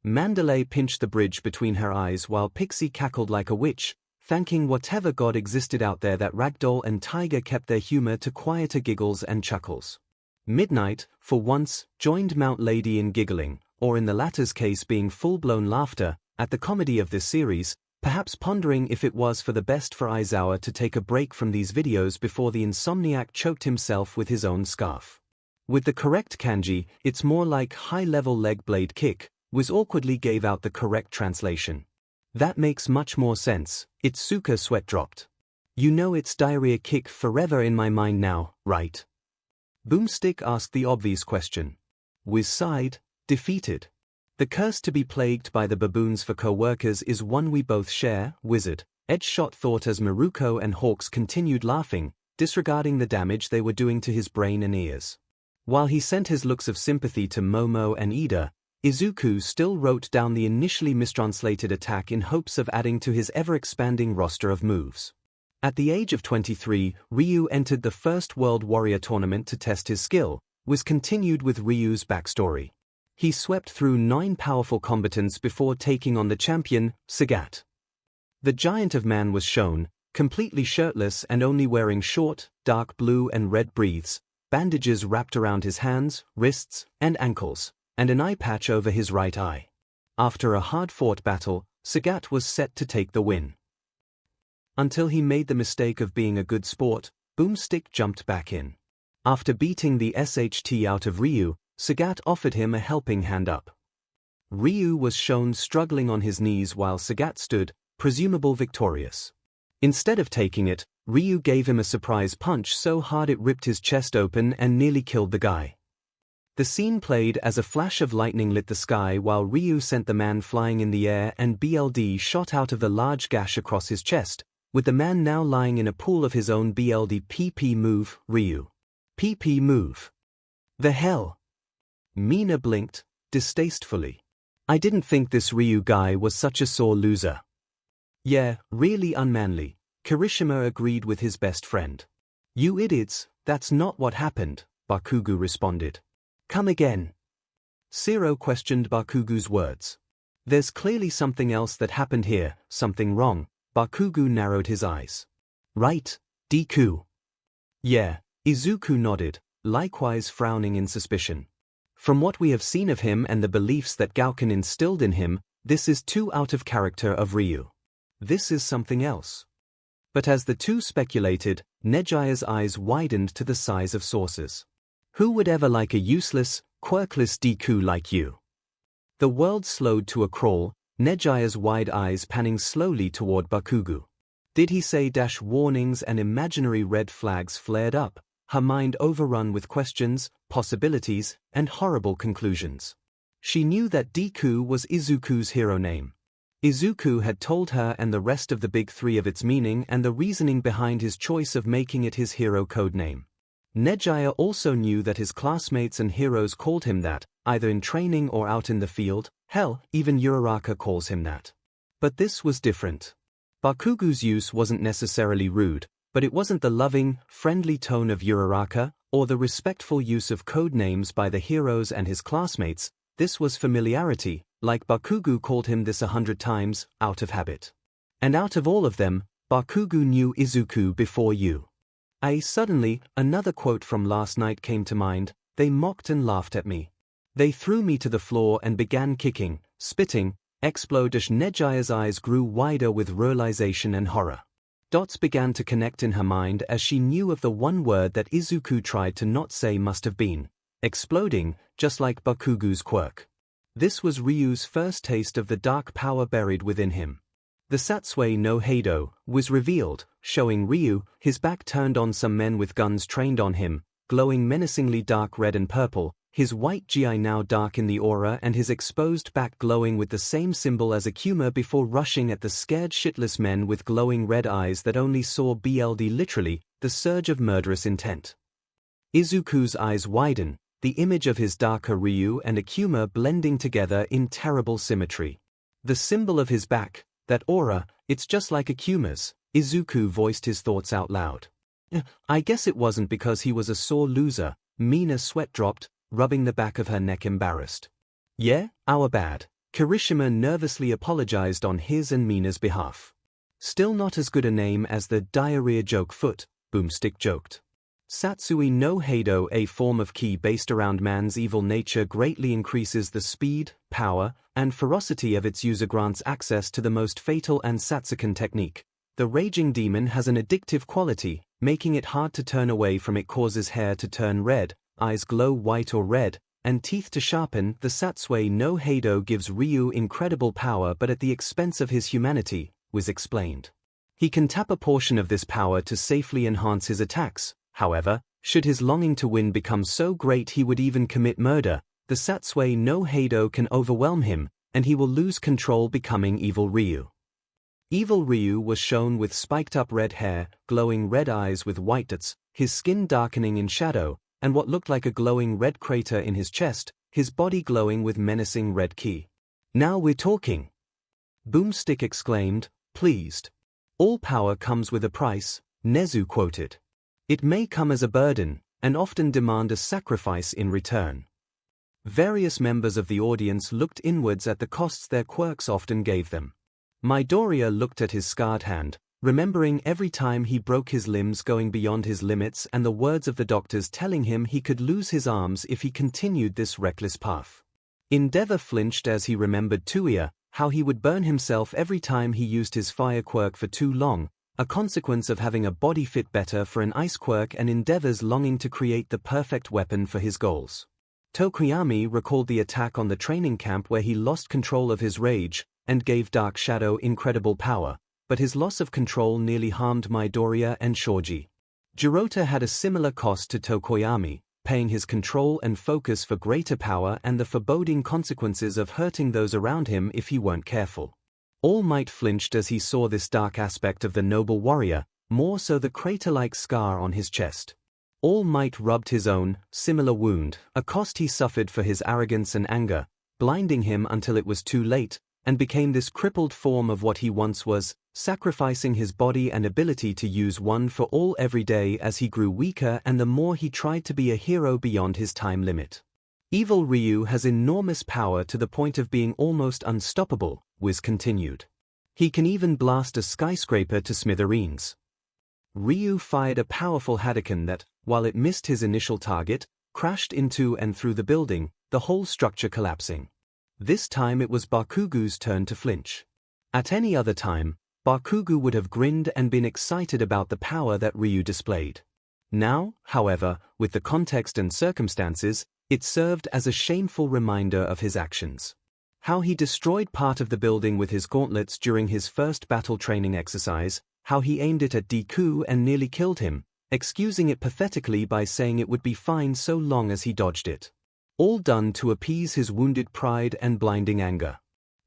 Mandalay pinched the bridge between her eyes while Pixie cackled like a witch, thanking whatever god existed out there that Ragdoll and Tiger kept their humor to quieter giggles and chuckles. Midnight, for once, joined Mount Lady in giggling, or in the latter's case being full-blown laughter, at the comedy of this series, perhaps pondering if it was for the best for Aizawa to take a break from these videos before the insomniac choked himself with his own scarf. With the correct kanji, it's more like high-level leg blade kick, Wiz awkwardly gave out the correct translation. That makes much more sense, Itsuka sweat dropped. You know it's diarrhea kick forever in my mind now, right? Boomstick asked the obvious question. Wiz sighed, defeated. The curse to be plagued by the baboons for co-workers is one we both share, Wizard, Edgeshot thought as Miruko and Hawks continued laughing, disregarding the damage they were doing to his brain and ears. While he sent his looks of sympathy to Momo and Ida, Izuku still wrote down the initially mistranslated attack in hopes of adding to his ever-expanding roster of moves. At the age of 23, Ryu entered the first World Warrior tournament to test his skill, was continued with Ryu's backstory. He swept through 9 powerful combatants before taking on the champion, Sagat. The giant of man was shown, completely shirtless and only wearing short, dark blue and red briefs, bandages wrapped around his hands, wrists, and ankles, and an eye patch over his right eye. After a hard-fought battle, Sagat was set to take the win. Until he made the mistake of being a good sport, Boomstick jumped back in. After beating the SHT out of Ryu, Sagat offered him a helping hand up. Ryu was shown struggling on his knees while Sagat stood, presumably victorious. Instead of taking it, Ryu gave him a surprise punch so hard it ripped his chest open and nearly killed the guy. The scene played as a flash of lightning lit the sky while Ryu sent the man flying in the air and BLD shot out of the large gash across his chest, with the man now lying in a pool of his own BLD PP move, Ryu. PP move. The hell? Mina blinked, distastefully. I didn't think this Ryu guy was such a sore loser. Yeah, really unmanly, Kirishima agreed with his best friend. You idiots, that's not what happened, Bakugo responded. Come again. Zero questioned Bakugo's words. There's clearly something else that happened here, something wrong. Bakugo narrowed his eyes. Right, Deku? Yeah, Izuku nodded, likewise frowning in suspicion. From what we have seen of him and the beliefs that Gouken instilled in him, this is too out of character of Ryu. This is something else. But as the two speculated, Nejia's eyes widened to the size of saucers. Who would ever like a useless, quirkless Deku like you? The world slowed to a crawl, Nejia's wide eyes panning slowly toward Bakugo. Did he say dash warnings and imaginary red flags flared up, her mind overrun with questions, possibilities, and horrible conclusions. She knew that Deku was Izuku's hero name. Izuku had told her and the rest of the big three of its meaning and the reasoning behind his choice of making it his hero code name. Nejia also knew that his classmates and heroes called him that, either in training or out in the field, hell, even Uraraka calls him that. But this was different. Bakugo's use wasn't necessarily rude, but it wasn't the loving, friendly tone of Uraraka, or the respectful use of code names by the heroes and his classmates. This was familiarity, like Bakugo called him this 100 times, out of habit. And out of all of them, Bakugo knew Izuku before you. Suddenly, another quote from last night came to mind. They mocked and laughed at me. They threw me to the floor and began kicking, spitting, exploding. Nejia's eyes grew wider with realization and horror. Dots began to connect in her mind as she knew of the one word that Izuku tried to not say must have been exploding, just like Bakugo's quirk. This was Ryu's first taste of the dark power buried within him. The Satsui no Heido was revealed, showing Ryu, his back turned on some men with guns trained on him, glowing menacingly dark red and purple, his white gi now dark in the aura and his exposed back glowing with the same symbol as 𝐒𝐭𝐚𝐲 before rushing at the scared shitless men with glowing red eyes that only saw BLD literally, the surge of murderous intent. Izuku's eyes widen, the image of his darker Ryu and 𝐒𝐭𝐚𝐲 blending together in terrible symmetry. The symbol of his back, that aura, it's just like 𝐒𝐭𝐴𝐲's. Izuku voiced his thoughts out loud. I guess it wasn't because he was a sore loser. Mina sweat dropped, rubbing the back of her neck embarrassed. Yeah, our bad. Kirishima nervously apologized on his and Mina's behalf. Still not as good a name as the diarrhea joke foot, Boomstick joked. Satsui no Heido, a form of ki based around man's evil nature, greatly increases the speed, power, and ferocity of its user, grants access to the most fatal and Satsukan technique. The raging demon has an addictive quality, making it hard to turn away from it, causes hair to turn red, eyes glow white or red, and teeth to sharpen. The Satsui no Heido gives Ryu incredible power but at the expense of his humanity, was explained. He can tap a portion of this power to safely enhance his attacks. However, should his longing to win become so great he would even commit murder, the Satsui no Heido can overwhelm him, and he will lose control, becoming Evil Ryu. Evil Ryu was shown with spiked-up red hair, glowing red eyes with white dots, his skin darkening in shadow, and what looked like a glowing red crater in his chest, his body glowing with menacing red ki. Now we're talking! Boomstick exclaimed, pleased. All power comes with a price, Nezu quoted. It may come as a burden, and often demand a sacrifice in return. Various members of the audience looked inwards at the costs their quirks often gave them. Midoriya looked at his scarred hand, remembering every time he broke his limbs, going beyond his limits, and the words of the doctors telling him he could lose his arms if he continued this reckless path. Endeavor flinched as he remembered Tuya, how he would burn himself every time he used his fire quirk for too long, a consequence of having a body fit better for an ice quirk, and Endeavor's longing to create the perfect weapon for his goals. Tokoyami recalled the attack on the training camp where he lost control of his rage, and gave Dark Shadow incredible power, but his loss of control nearly harmed Midoriya and Shoji. Jirota had a similar cost to Tokoyami, paying his control and focus for greater power and the foreboding consequences of hurting those around him if he weren't careful. All Might flinched as he saw this dark aspect of the noble warrior, more so the crater-like scar on his chest. All Might rubbed his own, similar wound, a cost he suffered for his arrogance and anger, blinding him until it was too late, and became this crippled form of what he once was, sacrificing his body and ability to use one for all every day as he grew weaker and the more he tried to be a hero beyond his time limit. Evil Ryu has enormous power to the point of being almost unstoppable, Wiz continued. He can even blast a skyscraper to smithereens. Ryu fired a powerful Hadouken that, while it missed his initial target, crashed into and through the building, the whole structure collapsing. This time it was Bakugu's turn to flinch. At any other time, Bakugu would have grinned and been excited about the power that Ryu displayed. Now, however, with the context and circumstances, it served as a shameful reminder of his actions. How he destroyed part of the building with his gauntlets during his first battle training exercise, how he aimed it at Deku and nearly killed him, excusing it pathetically by saying it would be fine so long as he dodged it. All done to appease his wounded pride and blinding anger.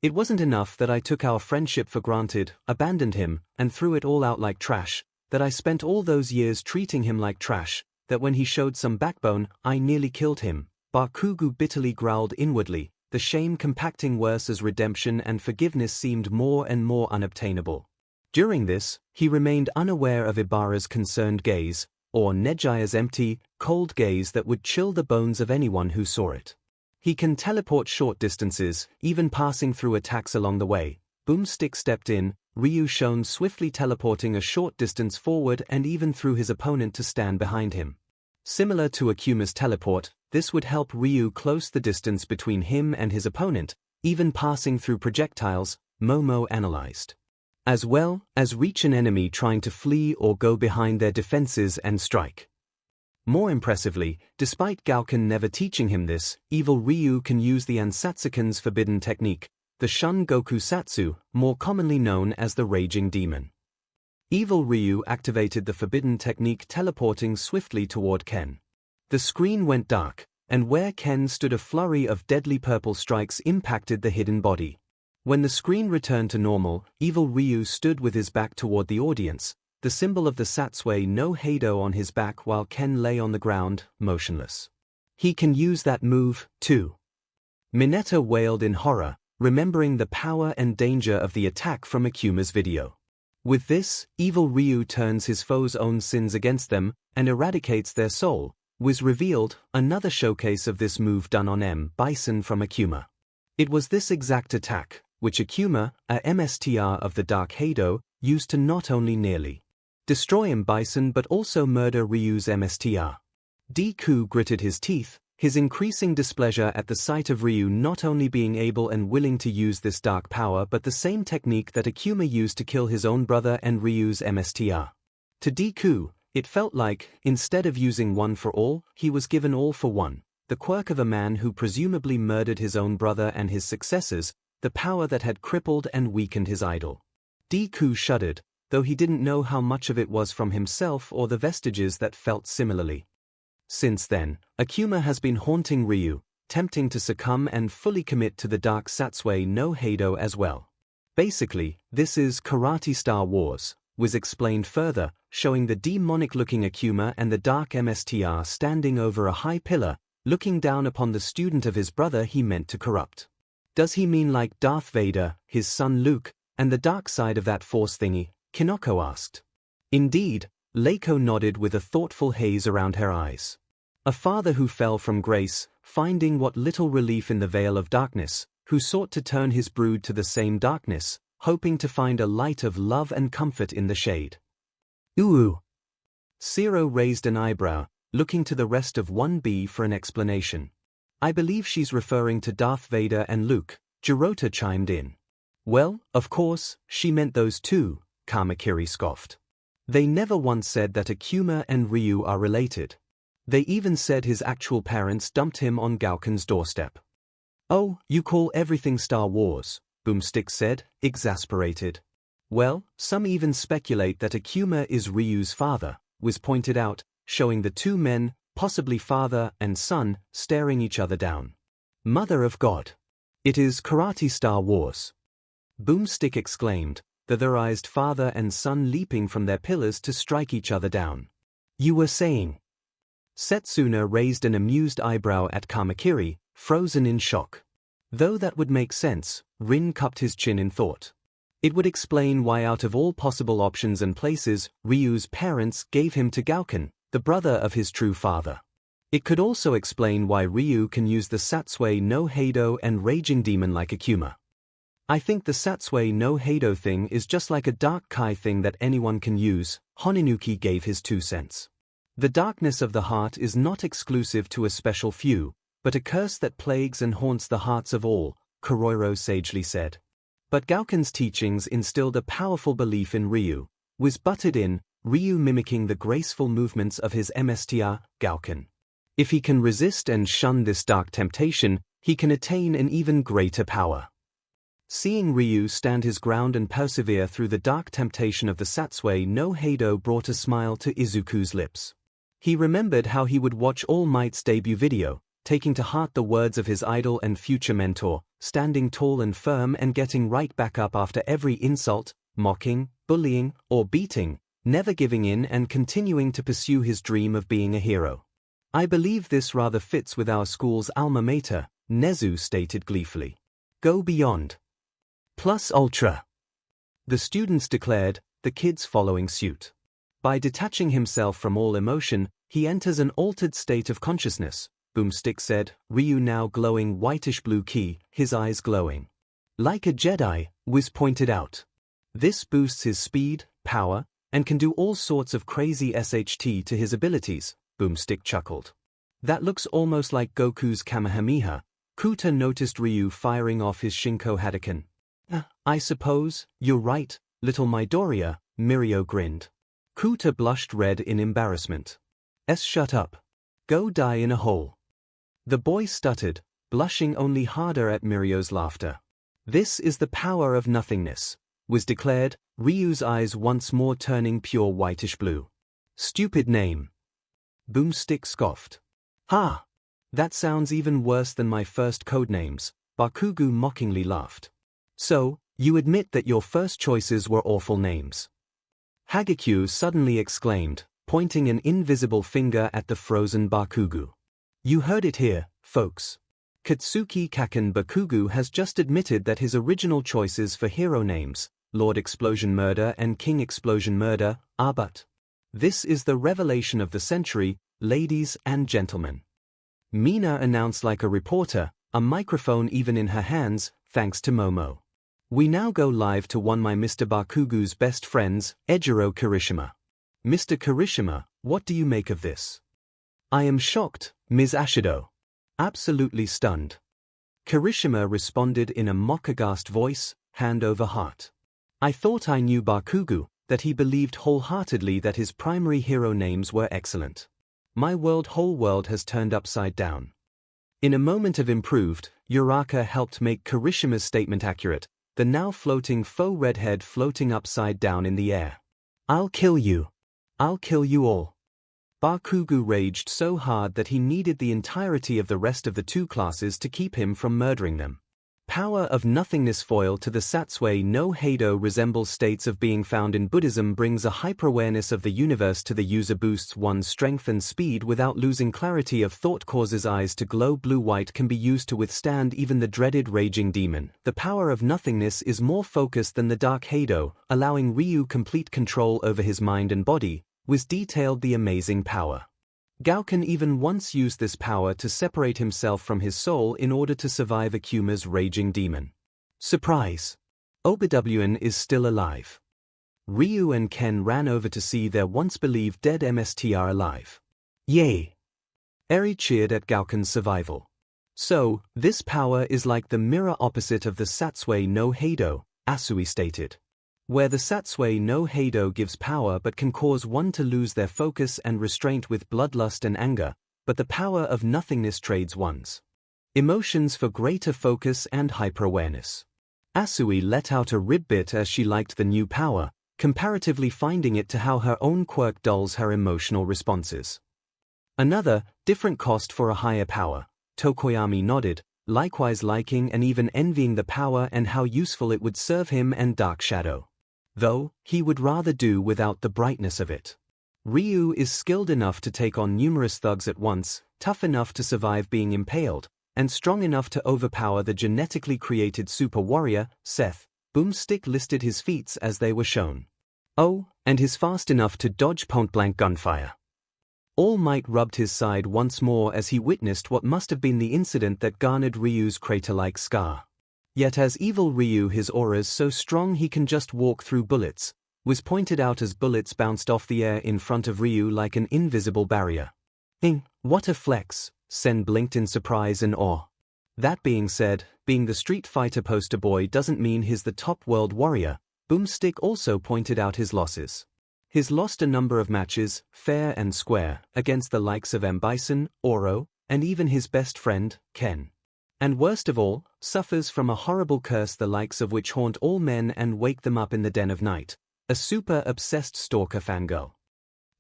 It wasn't enough that I took our friendship for granted, abandoned him, and threw it all out like trash, that I spent all those years treating him like trash, that when he showed some backbone, I nearly killed him. Bakugu bitterly growled inwardly, the shame compacting worse as redemption and forgiveness seemed more and more unobtainable. During this, he remained unaware of Ibara's concerned gaze, or Nejia's empty, cold gaze that would chill the bones of anyone who saw it. He can teleport short distances, even passing through attacks along the way. Boomstick stepped in, Ryu shone swiftly teleporting a short distance forward and even through his opponent to stand behind him. Similar to 𝐒𝐭𝐚𝐲's teleport, this would help Ryu close the distance between him and his opponent, even passing through projectiles, Momo analyzed. As well as reach an enemy trying to flee or go behind their defenses and strike. More impressively, despite 𝐒𝐿KEN never teaching him this, evil Ryu can use the Ansatsuken's forbidden technique, the Shun Goku Satsu, more commonly known as the Raging Demon. Evil Ryu activated the forbidden technique teleporting swiftly toward Ken. The screen went dark, and where Ken stood a flurry of deadly purple strikes impacted the hidden body. When the screen returned to normal, evil Ryu stood with his back toward the audience, the symbol of the 𝐒𝐬𝐽𝐫 on his back while Ken lay on the ground, motionless. He can use that move, too. Mineta wailed in horror, remembering the power and danger of the attack from 𝐒𝐭𝐴's video. With this, evil Ryu turns his foes' own sins against them and eradicates their soul, was revealed, another showcase of this move done on M. Bison from 𝐒𝐭𝐴. It was this exact attack, which 𝐒𝐭𝐴, a MSTR of the Dark Heido, used to not only nearly destroy M. Bison but also murder Ryu's MSTR. Deku gritted his teeth, his increasing displeasure at the sight of Ryu not only being able and willing to use this dark power but the same technique that 𝐒𝐭𝐴 used to kill his own brother and Ryu's MSTR. To Deku, it felt like, instead of using one for all, he was given all for one, the quirk of a man who presumably murdered his own brother and his successors, the power that had crippled and weakened his idol. Deku shuddered, though he didn't know how much of it was from himself or the vestiges that felt similarly. Since then, 𝐒𝐭𝐴 has been haunting Ryu, tempting to succumb and fully commit to the dark 𝐒𝐬𝐽𝐫 as well. Basically, this is Karate Star Wars, was explained further, showing the demonic-looking 𝐒𝐭𝐴 and the dark MSTR standing over a high pillar, looking down upon the student of his brother he meant to corrupt. Does he mean like Darth Vader, his son Luke, and the dark side of that force thingy? Kinoko asked. Indeed, Leiko nodded with a thoughtful haze around her eyes. A father who fell from grace, finding what little relief in the veil of darkness, who sought to turn his brood to the same darkness, hoping to find a light of love and comfort in the shade. Ooh. Zero raised an eyebrow, looking to the rest of 1B for an explanation. I believe she's referring to Darth Vader and Luke, Jirota chimed in. Well, of course, she meant those two, Kamakiri scoffed. They never once said that 𝐒𝐭𝐴 and Ryu are related. They even said his actual parents dumped him on 𝐿KEN's doorstep. Oh, you call everything Star Wars, Boomstick said, exasperated. Well, some even speculate that 𝐒𝐭𝐴 is Ryu's father, was pointed out, showing the two men, possibly father and son, staring each other down. Mother of God. It is Karate Star Wars. Boomstick exclaimed, the theorized father and son leaping from their pillars to strike each other down. You were saying. Setsuna raised an amused eyebrow at Kamakiri, frozen in shock. Though that would make sense, Rin cupped his chin in thought. It would explain why out of all possible options and places, Ryu's parents gave him to Gouken, the brother of his true father. It could also explain why Ryu can use the Satsui no Heido and Raging Demon like Akuma. I think the Satsui no Heido thing is just like a Dark Kai thing that anyone can use, Honinuki gave his 2 cents. The darkness of the heart is not exclusive to a special few, but a curse that plagues and haunts the hearts of all, Koroiro sagely said. But Gouken's teachings instilled a powerful belief in Ryu, was butted in, Ryu mimicking the graceful movements of his MSTR, Gouken. If he can resist and shun this dark temptation, he can attain an even greater power. Seeing Ryu stand his ground and persevere through the dark temptation of the Satsui no Heido brought a smile to Izuku's lips. He remembered how he would watch All Might's debut video, taking to heart the words of his idol and future mentor, standing tall and firm and getting right back up after every insult, mocking, bullying, or beating, never giving in and continuing to pursue his dream of being a hero. I believe this rather fits with our school's alma mater, Nezu stated gleefully. Go beyond. Plus ultra. The students declared, the kids following suit. By detaching himself from all emotion, he enters an altered state of consciousness, Boomstick said, Ryu now glowing whitish-blue ki, his eyes glowing. Like a Jedi, Wiz pointed out. This boosts his speed, power, and can do all sorts of crazy SHT to his abilities, Boomstick chuckled. That looks almost like Goku's Kamehameha. Kuta noticed Ryu firing off his Shinko Hadouken. I suppose, you're right, little Midoriya, Mirio grinned. Kuta blushed red in embarrassment. Shut up. Go die in a hole. The boy stuttered, blushing only harder at Mirio's laughter. This is the power of nothingness, was declared, Ryu's eyes once more turning pure whitish blue. Stupid name. Boomstick scoffed. Ha! That sounds even worse than my first codenames, Bakugu mockingly laughed. So, you admit that your first choices were awful names. Hagekyu suddenly exclaimed, pointing an invisible finger at the frozen Bakugu. You heard it here, folks. Katsuki Kaken Bakugu has just admitted that his original choices for hero names, Lord Explosion Murder and King Explosion Murder, are but. This is the revelation of the century, ladies and gentlemen. Mina announced like a reporter, a microphone even in her hands, thanks to Momo. We now go live to one my Mr. Bakugu's best friends, Ejiro Kirishima. Mr. Kirishima, what do you make of this? I am shocked, Ms. Ashido. Absolutely stunned. Kirishima responded in a mock-aghast voice, hand over heart. I thought I knew Bakugu, that he believed wholeheartedly that his primary hero names were excellent. My whole world has turned upside down. In a moment of improved, Uraka helped make Kirishima's statement accurate, the now floating faux redhead floating upside down in the air. I'll kill you. I'll kill you all. Bakugu raged so hard that he needed the entirety of the rest of the 2 classes to keep him from murdering them. Power of nothingness foil to the Satsui no Heido resembles states of being found in Buddhism brings a hyper-awareness of the universe to the user boosts one's strength and speed without losing clarity of thought causes eyes to glow blue-white can be used to withstand even the dreaded raging demon. The power of nothingness is more focused than the dark Heido, allowing Ryu complete control over his mind and body, was detailed the amazing power. Gouken even once used this power to separate himself from his soul in order to survive Akuma's raging demon. Surprise! Obwin is still alive. Ryu and Ken ran over to see their once-believed dead MSTR alive. Yay! Eri cheered at Gouken's survival. So, this power is like the mirror opposite of the Satsui no Heido, Asui stated. Where the Satsui no Heido gives power but can cause one to lose their focus and restraint with bloodlust and anger, but the power of nothingness trades one's emotions for greater focus and hyper-awareness. Asui let out a ribbit as she liked the new power, comparatively finding it to how her own quirk dulls her emotional responses. Another, different cost for a higher power, Tokoyami nodded, likewise liking and even envying the power and how useful it would serve him and Dark Shadow. Though, he would rather do without the brightness of it. Ryu is skilled enough to take on numerous thugs at once, tough enough to survive being impaled, and strong enough to overpower the genetically created super warrior, Seth. Boomstick listed his feats as they were shown. Oh, and he's fast enough to dodge point-blank gunfire. All Might rubbed his side once more as he witnessed what must have been the incident that garnered Ryu's crater-like scar. Yet as evil Ryu, his aura's so strong he can just walk through bullets, was pointed out as bullets bounced off the air in front of Ryu like an invisible barrier. What a flex, Sen blinked in surprise and awe. That being said, being the Street Fighter poster boy doesn't mean he's the top world warrior. Boomstick also pointed out his losses. He's lost a number of matches, fair and square, against the likes of M. Bison, Oro, and even his best friend, Ken. And worst of all, suffers from a horrible curse the likes of which haunt all men and wake them up in the den of night. A super obsessed stalker fangirl.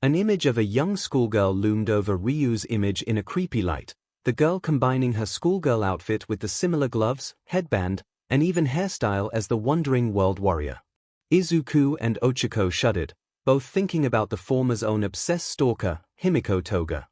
An image of a young schoolgirl loomed over Ryu's image in a creepy light, the girl combining her schoolgirl outfit with the similar gloves, headband, and even hairstyle as the wandering world warrior. Izuku and Ochako shuddered, both thinking about the former's own obsessed stalker, Himiko Toga.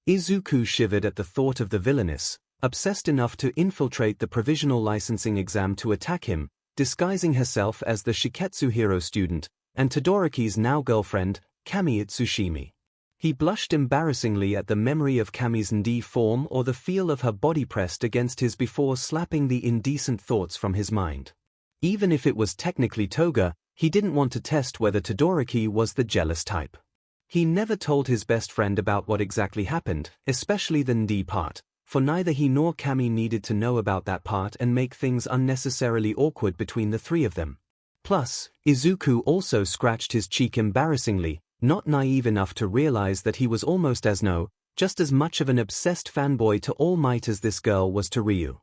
Izuku shivered at the thought of the villainess, obsessed enough to infiltrate the provisional licensing exam to attack him, disguising herself as the Shiketsu hero student, and Todoroki's now girlfriend, Kami Itsushimi. He blushed embarrassingly at the memory of Kami's ND form or the feel of her body pressed against his before slapping the indecent thoughts from his mind. Even if it was technically Toga, he didn't want to test whether Todoroki was the jealous type. He never told his best friend about what exactly happened, especially the ND part, for neither he nor Kami needed to know about that part and make things unnecessarily awkward between the three of them. Plus, Izuku also scratched his cheek embarrassingly, not naive enough to realize that he was almost just as much of an obsessed fanboy to All Might as this girl was to Ryu.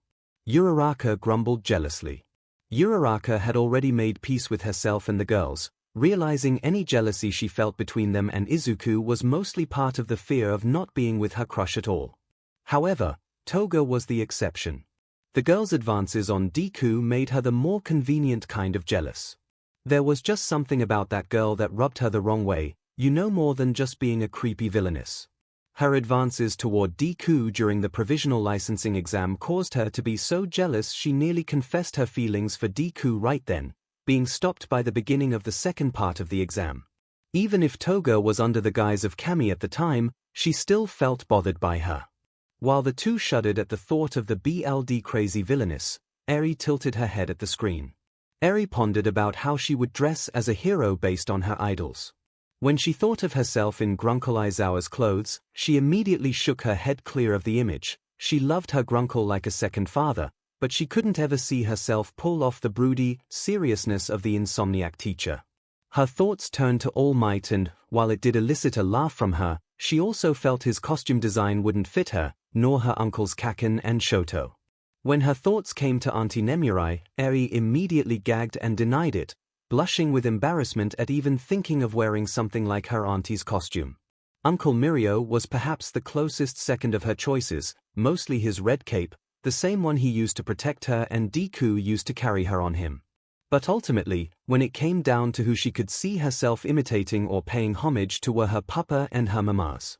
Uraraka grumbled jealously. Uraraka had already made peace with herself and the girls, realizing any jealousy she felt between them and Izuku was mostly part of the fear of not being with her crush at all. However, Toga was the exception. The girl's advances on Deku made her the more convenient kind of jealous. There was just something about that girl that rubbed her the wrong way, more than just being a creepy villainess. Her advances toward Deku during the provisional licensing exam caused her to be so jealous she nearly confessed her feelings for Deku right then, being stopped by the beginning of the second part of the exam. Even if Toga was under the guise of Kami at the time, she still felt bothered by her. While the two shuddered at the thought of the BLD crazy villainess, Eri tilted her head at the screen. Eri pondered about how she would dress as a hero based on her idols. When she thought of herself in Grunkle Aizawa's clothes, she immediately shook her head clear of the image. She loved her Grunkle like a second father, but she couldn't ever see herself pull off the broody seriousness of the insomniac teacher. Her thoughts turned to All Might and, while it did elicit a laugh from her, she also felt his costume design wouldn't fit her, nor her uncles Kaken and Shoto. When her thoughts came to Auntie Nemurai, Eri immediately gagged and denied it, blushing with embarrassment at even thinking of wearing something like her auntie's costume. Uncle Mirio was perhaps the closest second of her choices, mostly his red cape, the same one he used to protect her and Deku used to carry her on him. But ultimately, when it came down to who she could see herself imitating or paying homage to were her papa and her mamas.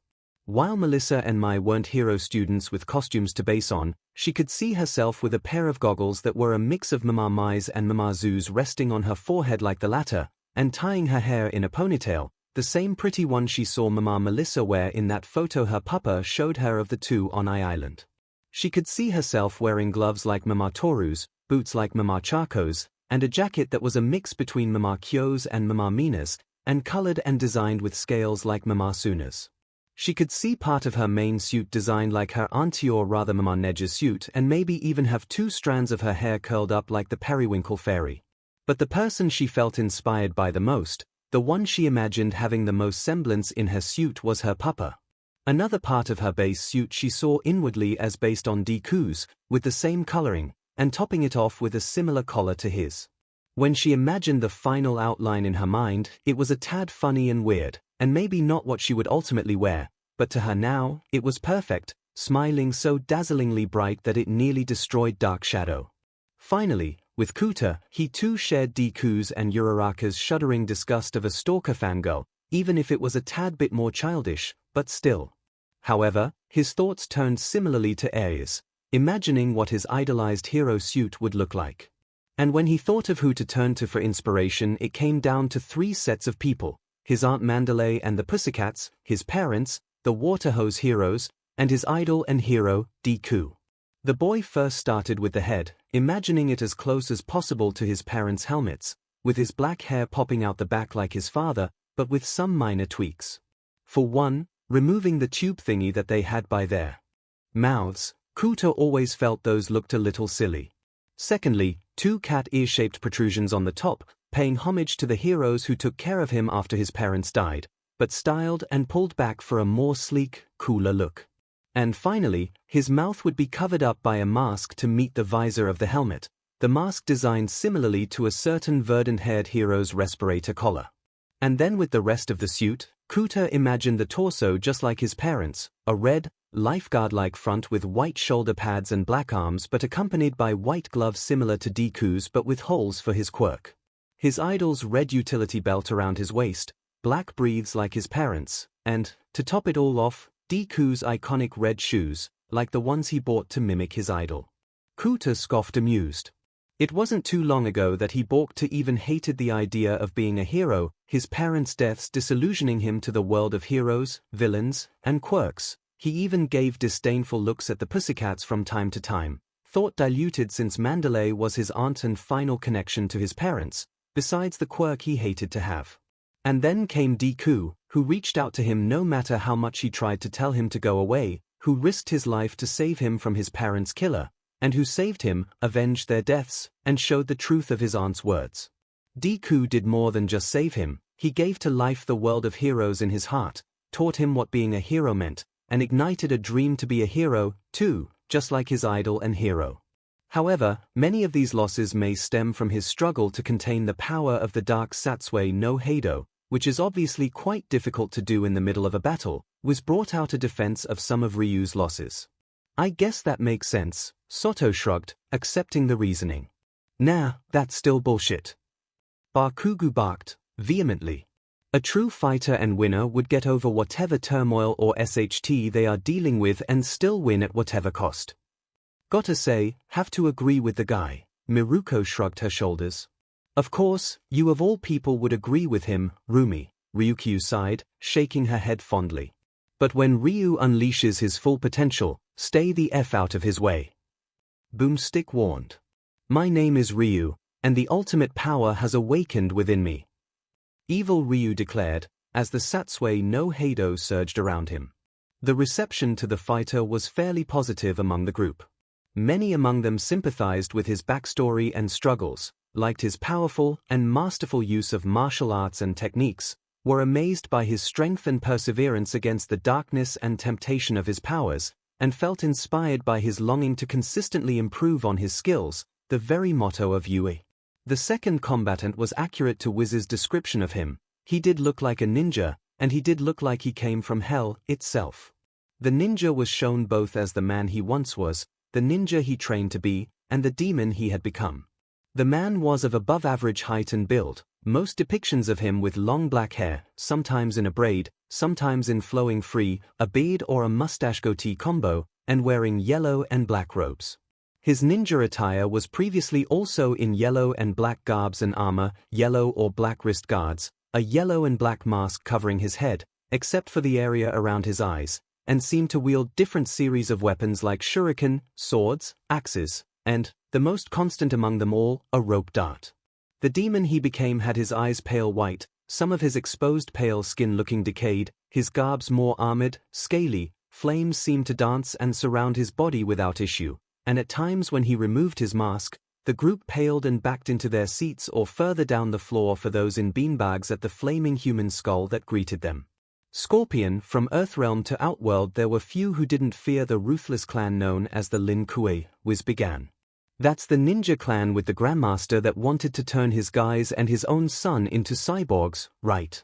While Melissa and Mai weren't hero students with costumes to base on, she could see herself with a pair of goggles that were a mix of Mama Mai's and Mama Zu's resting on her forehead like the latter, and tying her hair in a ponytail, the same pretty one she saw Mama Melissa wear in that photo her papa showed her of the two on Island. She could see herself wearing gloves like Mama Toru's, boots like Mama Chako's, and a jacket that was a mix between Mama Kyo's and Mama Mina's, and colored and designed with scales like Mama Suna's. She could see part of her main suit designed like her auntie or rather Mama Nej's suit and maybe even have two strands of her hair curled up like the Periwinkle fairy. But the person she felt inspired by the most, the one she imagined having the most semblance in her suit was her papa. Another part of her base suit she saw inwardly as based on Deku's, with the same coloring, and topping it off with a similar collar to his. When she imagined the final outline in her mind, it was a tad funny and weird, and maybe not what she would ultimately wear, but to her now, it was perfect, smiling so dazzlingly bright that it nearly destroyed Dark Shadow. Finally, with Kuta, he too shared Deku's and Uraraka's shuddering disgust of a stalker fangirl, even if it was a tad bit more childish, but still. However, his thoughts turned similarly to 𝐂𝐻𝐢's, imagining what his idolized hero suit would look like. And when he thought of who to turn to for inspiration, it came down to 3 sets of people: his Aunt Mandalay and the Pussycats, his parents, the Waterhose Heroes, and his idol and hero, Deku. The boy first started with the head, imagining it as close as possible to his parents' helmets, with his black hair popping out the back like his father, but with some minor tweaks. For one, removing the tube thingy that they had by their mouths. Kuta always felt those looked a little silly. Secondly, 2 cat ear-shaped protrusions on the top, paying homage to the heroes who took care of him after his parents died, but styled and pulled back for a more sleek, cooler look. And finally, his mouth would be covered up by a mask to meet the visor of the helmet, the mask designed similarly to a certain verdant-haired hero's respirator collar. And then with the rest of the suit, Kuta imagined the torso just like his parents, a red, lifeguard-like front with white shoulder pads and black arms but accompanied by white gloves similar to Deku's but with holes for his quirk. His idol's red utility belt around his waist, black breathes like his parents, and, to top it all off, Deku's iconic red shoes, like the ones he bought to mimic his idol. Kuta scoffed amused. It wasn't too long ago that he balked to even hated the idea of being a hero, his parents' deaths disillusioning him to the world of heroes, villains, and quirks. He even gave disdainful looks at the Pussycats from time to time, thought diluted since Mandalay was his aunt and final connection to his parents, besides the quirk he hated to have. And then came Deku, who reached out to him no matter how much he tried to tell him to go away, who risked his life to save him from his parents' killer, and who saved him, avenged their deaths, and showed the truth of his aunt's words. Deku did more than just save him, he gave to life the world of heroes in his heart, taught him what being a hero meant, and ignited a dream to be a hero, too, just like his idol and hero. However, many of these losses may stem from his struggle to contain the power of the dark 𝐻𝐻𝐻𝐻𝐻𝐻𝐻𝐻𝐻𝐻𝐻, which is obviously quite difficult to do in the middle of a battle, was brought out a defense of some of Ryu's losses. I guess that makes sense, Soto shrugged, accepting the reasoning. Nah, that's still bullshit. Bakugo barked, vehemently. A true fighter and winner would get over whatever turmoil or SHT they are dealing with and still win at whatever cost. Gotta say, have to agree with the guy. Miruko shrugged her shoulders. Of course, you of all people would agree with him, Rumi, Ryukyu sighed, shaking her head fondly. But when Ryu unleashes his full potential, stay the F out of his way. Boomstick warned. My name is Ryu, and the ultimate power has awakened within me. Evil Ryu declared, as the 𝐻𝐻𝐻𝐻𝐻𝐻 surged around him. The reception to the fighter was fairly positive among the group. Many among them sympathized with his backstory and struggles, liked his powerful and masterful use of martial arts and techniques, were amazed by his strength and perseverance against the darkness and temptation of his powers, and felt inspired by his longing to consistently improve on his skills, the very motto of Yui. The second combatant was accurate to Wiz's description of him. He did look like a ninja, and he did look like he came from hell itself. The ninja was shown both as the man he once was, the ninja he trained to be, and the demon he had become. The man was of above-average height and build, most depictions of him with long black hair, sometimes in a braid, sometimes in flowing free, a beard or a mustache-goatee combo, and wearing yellow and black robes. His ninja attire was previously also in yellow and black garbs and armor, yellow or black wrist guards, a yellow and black mask covering his head, except for the area around his eyes, and seemed to wield different series of weapons like shuriken, swords, axes, and, the most constant among them all, a rope dart. The demon he became had his eyes pale white, some of his exposed pale skin looking decayed, his garbs more armored, scaly, flames seemed to dance and surround his body without issue, and at times when he removed his mask, the group paled and backed into their seats or further down the floor for those in beanbags at the flaming human skull that greeted them. Scorpion, from Earthrealm to Outworld there were few who didn't fear the ruthless clan known as the 𝐿𝑁 Wiz began. That's the ninja clan with the Grandmaster that wanted to turn his guys and his own son into cyborgs, right?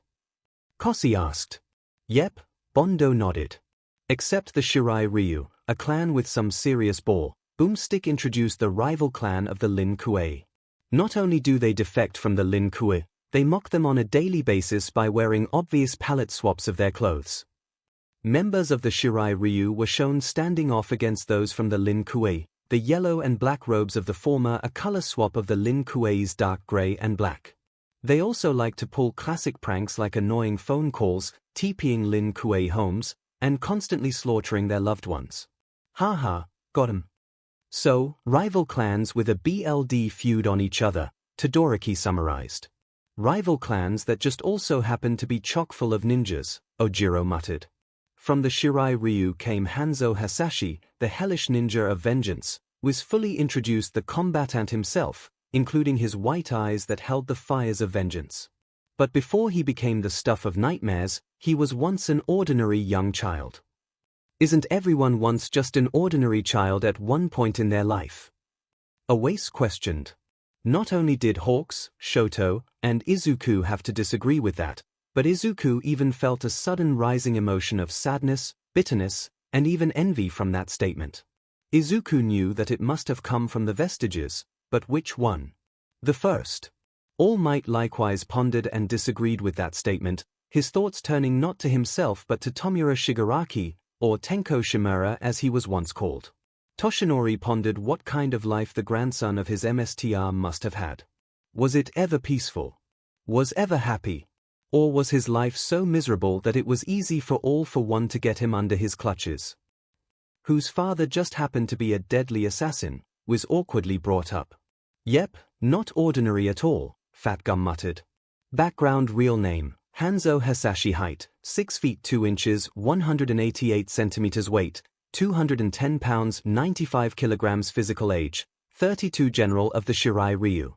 Kossi asked. Yep, Bondo nodded. Except the Shirai Ryu, a clan with some serious ball. Boomstick introduced the rival clan of the 𝐿𝑁. Not only do they defect from the 𝐿𝑁, They mock them on a daily basis by wearing obvious palette swaps of their clothes. Members of the Shirai Ryu were shown standing off against those from the 𝐿𝐴, the yellow and black robes of the former a color swap of the 𝐿𝐴's dark gray and black. They also like to pull classic pranks like annoying phone calls, TPing 𝐿𝐴 homes, and constantly slaughtering their loved ones. Haha, got 'em. So, rival clans with a BLD feud on each other, Todoroki summarized. Rival clans that just also happen to be chock full of ninjas, Ojiro muttered. From the Shirai Ryu came Hanzo Hasashi, the hellish ninja of vengeance, was fully introduced the combatant himself, including his white eyes that held the fires of vengeance. But before he became the stuff of nightmares, he was once an ordinary young child. Isn't everyone once just an ordinary child at one point in their life? Awase questioned. Not only did Hawks, Shoto, and Izuku have to disagree with that, but Izuku even felt a sudden rising emotion of sadness, bitterness, and even envy from that statement. Izuku knew that it must have come from the vestiges, but which one? The first. All Might likewise pondered and disagreed with that statement, his thoughts turning not to himself but to Tomura Shigaraki, or Tenko Shimura as he was once called. Toshinori pondered what kind of life the grandson of his MSTR must have had. Was it ever peaceful? Was ever happy? Or was his life so miserable that it was easy for all for one to get him under his clutches? Whose father just happened to be a deadly assassin, was awkwardly brought up. Yep, not ordinary at all, Fat Gum muttered. Background real name, Hanzo Hasashi height, 6 feet 2 inches, 188 centimeters weight, 210 pounds, 95 kilograms physical age, 32 general of the Shirai Ryu.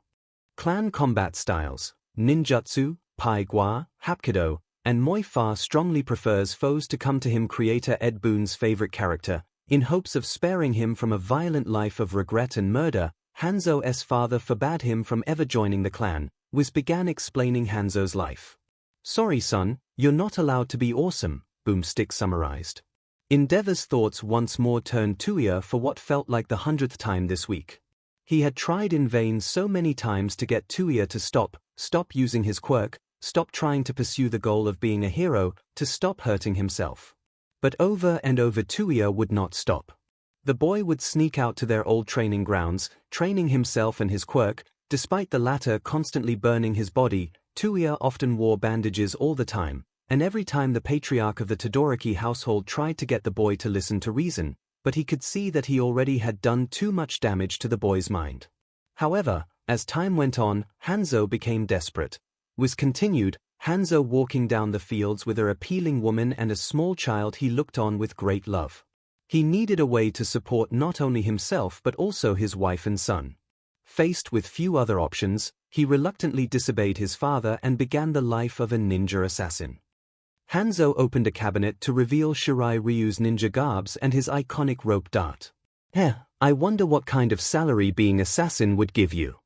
Clan combat styles, ninjutsu, Pai Gua, Hapkido, and Moi Fa strongly prefers foes to come to him creator Ed Boon's favorite character, in hopes of sparing him from a violent life of regret and murder. Hanzo's father forbade him from ever joining the clan, Wiz began explaining Hanzo's life. Sorry son, you're not allowed to be awesome, Boomstick summarized. Endeavor's thoughts once more turned to Tuya for what felt like the 100th time this week. He had tried in vain so many times to get Tuya to stop using his quirk, stop trying to pursue the goal of being a hero, to stop hurting himself. But over and over Tuya would not stop. The boy would sneak out to their old training grounds, training himself and his quirk, despite the latter constantly burning his body. Tuya often wore bandages all the time, and every time the patriarch of the Todoroki household tried to get the boy to listen to reason, but he could see that he already had done too much damage to the boy's mind. However, as time went on, Hanzo became desperate. Wiz continued, Hanzo walking down the fields with her appealing woman and a small child he looked on with great love. He needed a way to support not only himself but also his wife and son. Faced with few other options, he reluctantly disobeyed his father and began the life of a ninja assassin. Hanzo opened a cabinet to reveal Shirai Ryu's ninja garbs and his iconic rope dart. I wonder what kind of salary being assassin would give you.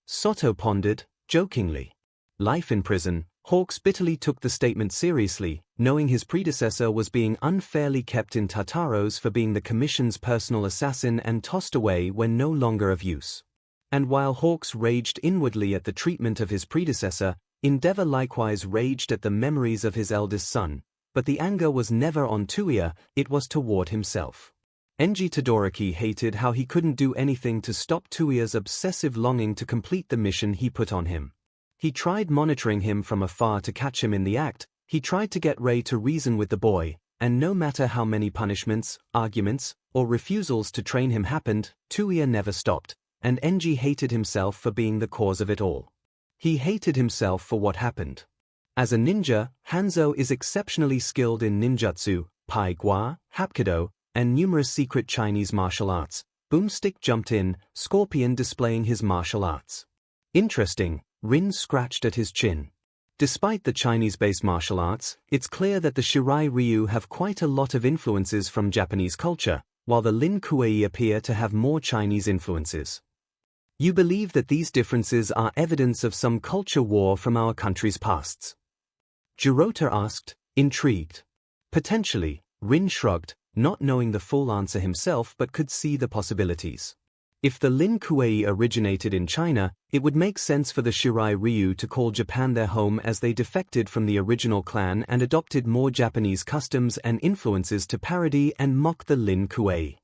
Soto pondered, jokingly. Life in prison. Hawks bitterly took the statement seriously, knowing his predecessor was being unfairly kept in Tartaros for being the Commission's personal assassin and tossed away when no longer of use. And while Hawks raged inwardly at the treatment of his predecessor, Endeavor likewise raged at the memories of his eldest son, but the anger was never on Tuya, it was toward himself. Enji Todoroki hated how he couldn't do anything to stop Tuya's obsessive longing to complete the mission he put on him. He tried monitoring him from afar to catch him in the act, he tried to get Rei to reason with the boy, and no matter how many punishments, arguments, or refusals to train him happened, Tuya never stopped, and Enji hated himself for being the cause of it all. He hated himself for what happened. As a ninja, Hanzo is exceptionally skilled in ninjutsu, Pai Gua, Hapkido, and numerous secret Chinese martial arts. Boomstick jumped in, Scorpion displaying his martial arts. Interesting, Rin scratched at his chin. Despite the Chinese-based martial arts, it's clear that the Shirai Ryu have quite a lot of influences from Japanese culture, while the 𝐿𝐴 appear to have more Chinese influences. You believe that these differences are evidence of some culture war from our country's pasts? Jirota asked, intrigued. Potentially, Rin shrugged, not knowing the full answer himself but could see the possibilities. If the 𝐿 originated in China, it would make sense for the Shirai Ryu to call Japan their home, as they defected from the original clan and adopted more Japanese customs and influences to parody and mock the 𝐿.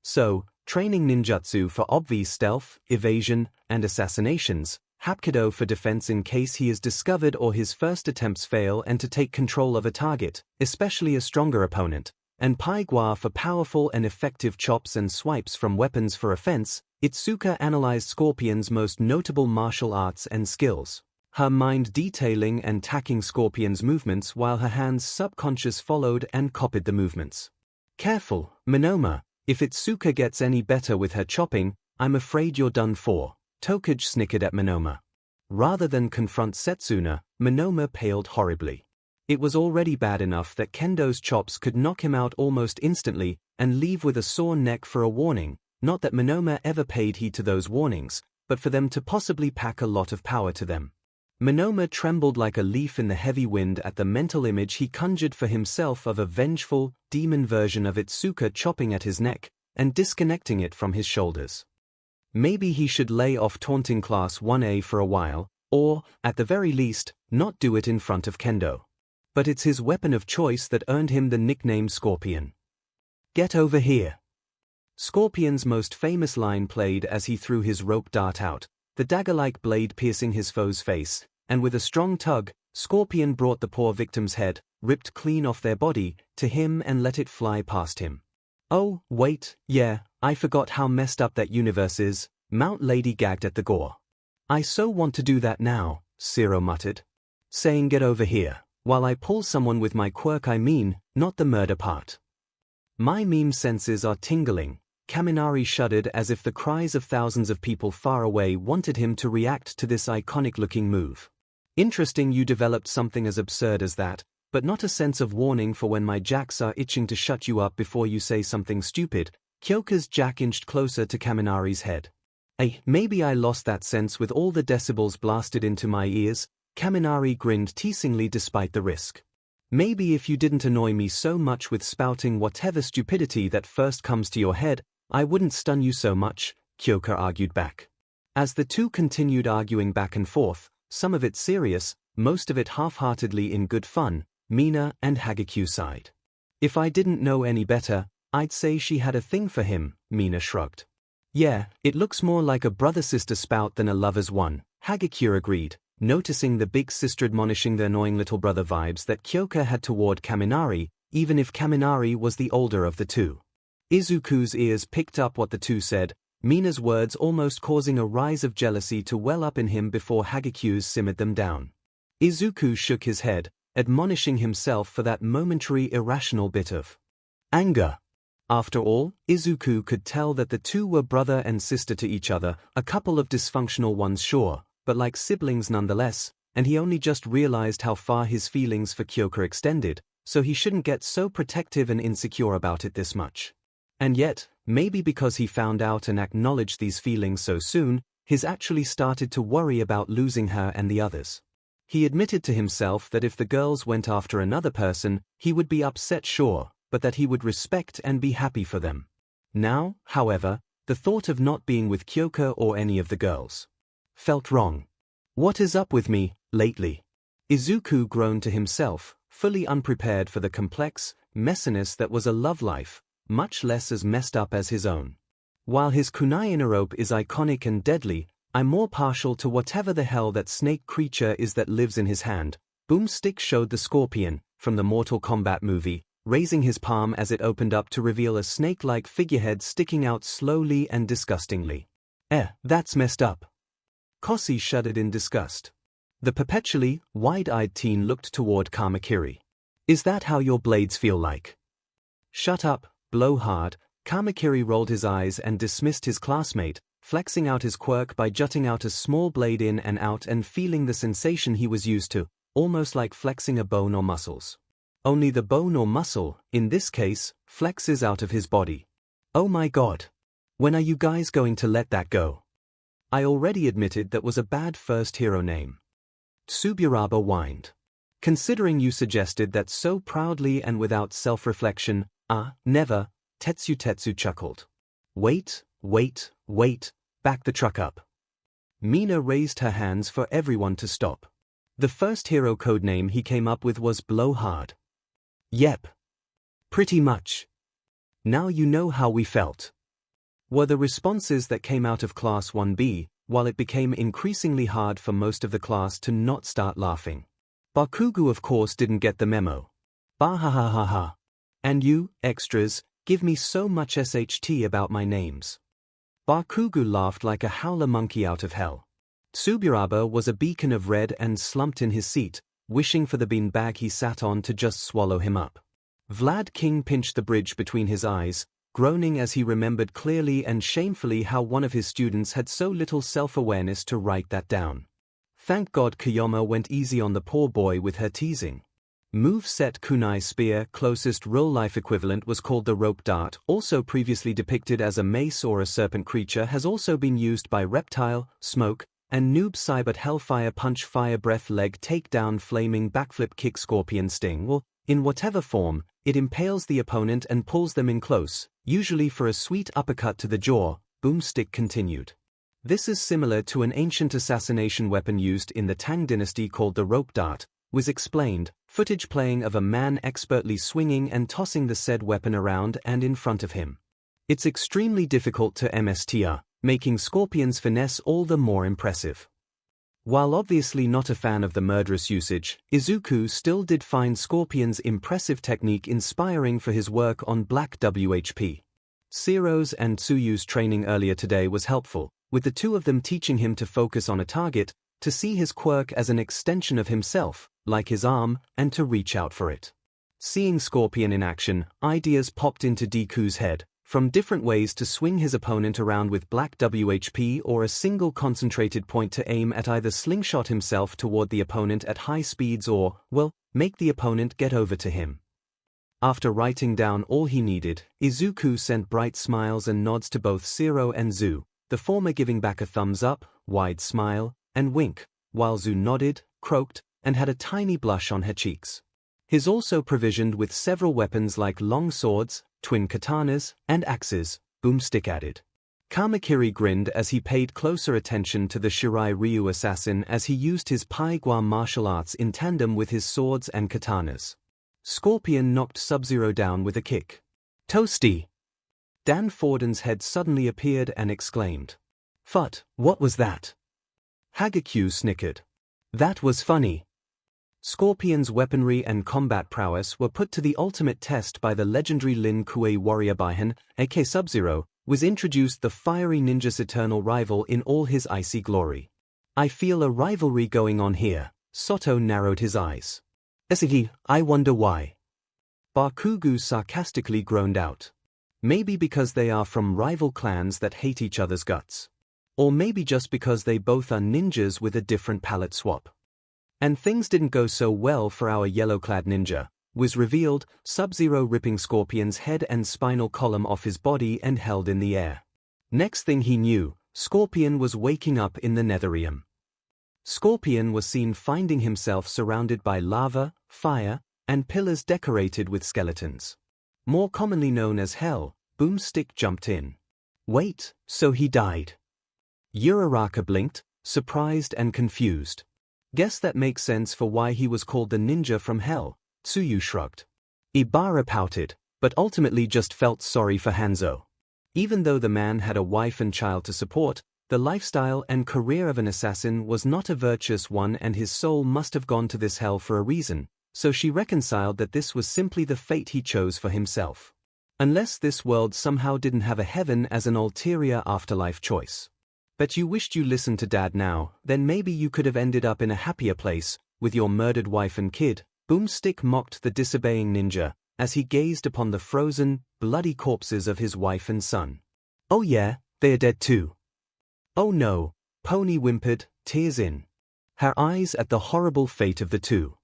So, training ninjutsu for obvious stealth, evasion, and assassinations, hapkido for defense in case he is discovered or his first attempts fail and to take control of a target, especially a stronger opponent, and pai-gwa for powerful and effective chops and swipes from weapons for offense. Itsuka analyzed Scorpion's most notable martial arts and skills, her mind detailing and tacking Scorpion's movements while her hands subconscious followed and copied the movements. Careful, Monoma, if Itsuka gets any better with her chopping, I'm afraid you're done for, Tokage snickered at Monoma. Rather than confront Setsuna, Monoma paled horribly. It was already bad enough that Kendo's chops could knock him out almost instantly and leave with a sore neck for a warning, not that Monoma ever paid heed to those warnings, but for them to possibly pack a lot of power to them. Monoma trembled like a leaf in the heavy wind at the mental image he conjured for himself of a vengeful, demon version of Itsuka chopping at his neck and disconnecting it from his shoulders. Maybe he should lay off taunting Class 1A for a while, or, at the very least, not do it in front of Kendo. But it's his weapon of choice that earned him the nickname Scorpion. Get over here. Scorpion's most famous line played as he threw his rope dart out, the dagger-like blade piercing his foe's face, and with a strong tug, Scorpion brought the poor victim's head, ripped clean off their body, to him and let it fly past him. Oh, wait, yeah, I forgot how messed up that universe is, Mount Lady gagged at the gore. I so want to do that now, Zero muttered. Saying get over here. While I pull someone with my quirk, I mean, not the murder part. My meme senses are tingling. Kaminari shuddered as if the cries of thousands of people far away wanted him to react to this iconic-looking move. Interesting you developed something as absurd as that, but not a sense of warning for when my jacks are itching to shut you up before you say something stupid. Kyoka's jack inched closer to Kaminari's head. Maybe I lost that sense with all the decibels blasted into my ears. Kaminari grinned teasingly despite the risk. Maybe if you didn't annoy me so much with spouting whatever stupidity that first comes to your head, I wouldn't stun you so much, Kyoka argued back. As the two continued arguing back and forth, some of it serious, most of it half-heartedly in good fun, Mina and Hagekyu sighed. If I didn't know any better, I'd say she had a thing for him, Mina shrugged. Yeah, it looks more like a brother-sister spout than a lover's one, Hagekyu agreed, noticing the big sister admonishing the annoying little brother vibes that Kyoka had toward Kaminari, even if Kaminari was the older of the two. Izuku's ears picked up what the two said, Mina's words almost causing a rise of jealousy to well up in him before Hagekyu's simmered them down. Izuku shook his head, admonishing himself for that momentary irrational bit of anger. After all, Izuku could tell that the two were brother and sister to each other, a couple of dysfunctional ones sure, but like siblings nonetheless, and he only just realized how far his feelings for Kyoka extended, so he shouldn't get so protective and insecure about it this much. And yet, maybe because he found out and acknowledged these feelings so soon, he's actually started to worry about losing her and the others. He admitted to himself that if the girls went after another person, he would be upset sure, but that he would respect and be happy for them. Now, however, the thought of not being with Kyoka or any of the girls felt wrong. What is up with me, lately? Izuku groaned to himself, fully unprepared for the complex messiness that was a love life, much less as messed up as his own. While his kunai rope is iconic and deadly, I'm more partial to whatever the hell that snake creature is that lives in his hand. Boomstick showed the Scorpion, from the Mortal Kombat movie, raising his palm as it opened up to reveal a snake-like figurehead sticking out slowly and disgustingly. That's messed up. Kosi shuddered in disgust. The perpetually wide-eyed teen looked toward Kamakiri. Is that how your blades feel like? Shut up, blowhard. Kamakiri rolled his eyes and dismissed his classmate, flexing out his quirk by jutting out a small blade in and out and feeling the sensation he was used to, almost like flexing a bone or muscles. Only the bone or muscle, in this case, flexes out of his body. Oh my god. When are you guys going to let that go? I already admitted that was a bad first hero name. Tsuburaba whined. Considering you suggested that so proudly and without self-reflection, never, Tetsu chuckled. Wait, Wait, back the truck up. Mina raised her hands for everyone to stop. The first hero codename he came up with was Blowhard. Yep. Pretty much. Now you know how we felt. Were the responses that came out of Class 1B, while it became increasingly hard for most of the class to not start laughing. Bakugo of course didn't get the memo. Bahahahaha. And you, extras, give me so much SHT about my names. Bakugo laughed like a howler monkey out of hell. Tsuburaba was a beacon of red and slumped in his seat, wishing for the beanbag he sat on to just swallow him up. Vlad King pinched the bridge between his eyes, groaning as he remembered clearly and shamefully how one of his students had so little self-awareness to write that down. Thank God Kiyoma went easy on the poor boy with her teasing. Moveset Kunai Spear, closest real-life equivalent, was called the rope dart, also previously depicted as a mace or a serpent creature, has also been used by Reptile, Smoke, and Noob Cybert Hellfire Punch Fire Breath Leg Takedown Flaming Backflip Kick Scorpion Sting, or, in whatever form, it impales the opponent and pulls them in close, usually for a sweet uppercut to the jaw, Boomstick continued. This is similar to an ancient assassination weapon used in the Tang dynasty called the rope dart, was explained, footage playing of a man expertly swinging and tossing the said weapon around and in front of him. It's extremely difficult to MSTR, making Scorpion's finesse all the more impressive. While obviously not a fan of the murderous usage, Izuku still did find Scorpion's impressive technique inspiring for his work on Black WHP. Zero's and Tsuyu's training earlier today was helpful, with the two of them teaching him to focus on a target, to see his quirk as an extension of himself, like his arm, and to reach out for it. Seeing Scorpion in action, ideas popped into Deku's head, from different ways to swing his opponent around with Black WHP or a single concentrated point to aim at either slingshot himself toward the opponent at high speeds or, well, make the opponent get over to him. After writing down all he needed, Izuku sent bright smiles and nods to both Zero and Zu, the former giving back a thumbs up, wide smile, and wink, while Zu nodded, croaked, and had a tiny blush on her cheeks. He's also provisioned with several weapons like long swords, twin katanas, and axes, Boomstick added. Kamakiri grinned as he paid closer attention to the Shirai Ryu assassin as he used his Pai-Gua martial arts in tandem with his swords and katanas. Scorpion knocked Sub-Zero down with a kick. Toasty! Dan Forden's head suddenly appeared and exclaimed. Fut, what was that? Hagakyu snickered. That was funny. Scorpion's weaponry and combat prowess were put to the ultimate test by the legendary Lin Kuei warrior Baihan, aka Sub-Zero, was introduced the fiery ninja's eternal rival in all his icy glory. I feel a rivalry going on here, Soto narrowed his eyes. I wonder why. Bakugo sarcastically groaned out. Maybe because they are from rival clans that hate each other's guts. Or maybe just because they both are ninjas with a different palette swap. And things didn't go so well for our yellow-clad ninja, was revealed, Sub-Zero ripping Scorpion's head and spinal column off his body and held in the air. Next thing he knew, Scorpion was waking up in the Netherium. Scorpion was seen finding himself surrounded by lava, fire, and pillars decorated with skeletons. More commonly known as Hell, Boomstick jumped in. Wait, so he died? Uraraka blinked, surprised and confused. Guess that makes sense for why he was called the ninja from hell, Tsuyu shrugged. Ibara pouted, but ultimately just felt sorry for Hanzo. Even though the man had a wife and child to support, the lifestyle and career of an assassin was not a virtuous one and his soul must have gone to this hell for a reason, so she reconciled that this was simply the fate he chose for himself. Unless this world somehow didn't have a heaven as an ulterior afterlife choice. Bet you wished you listened to Dad now, then maybe you could have ended up in a happier place, with your murdered wife and kid, Boomstick mocked the disobeying ninja, as he gazed upon the frozen, bloody corpses of his wife and son. Oh yeah, they're dead too. Oh no, Pony whimpered, tears in her eyes at the horrible fate of the two.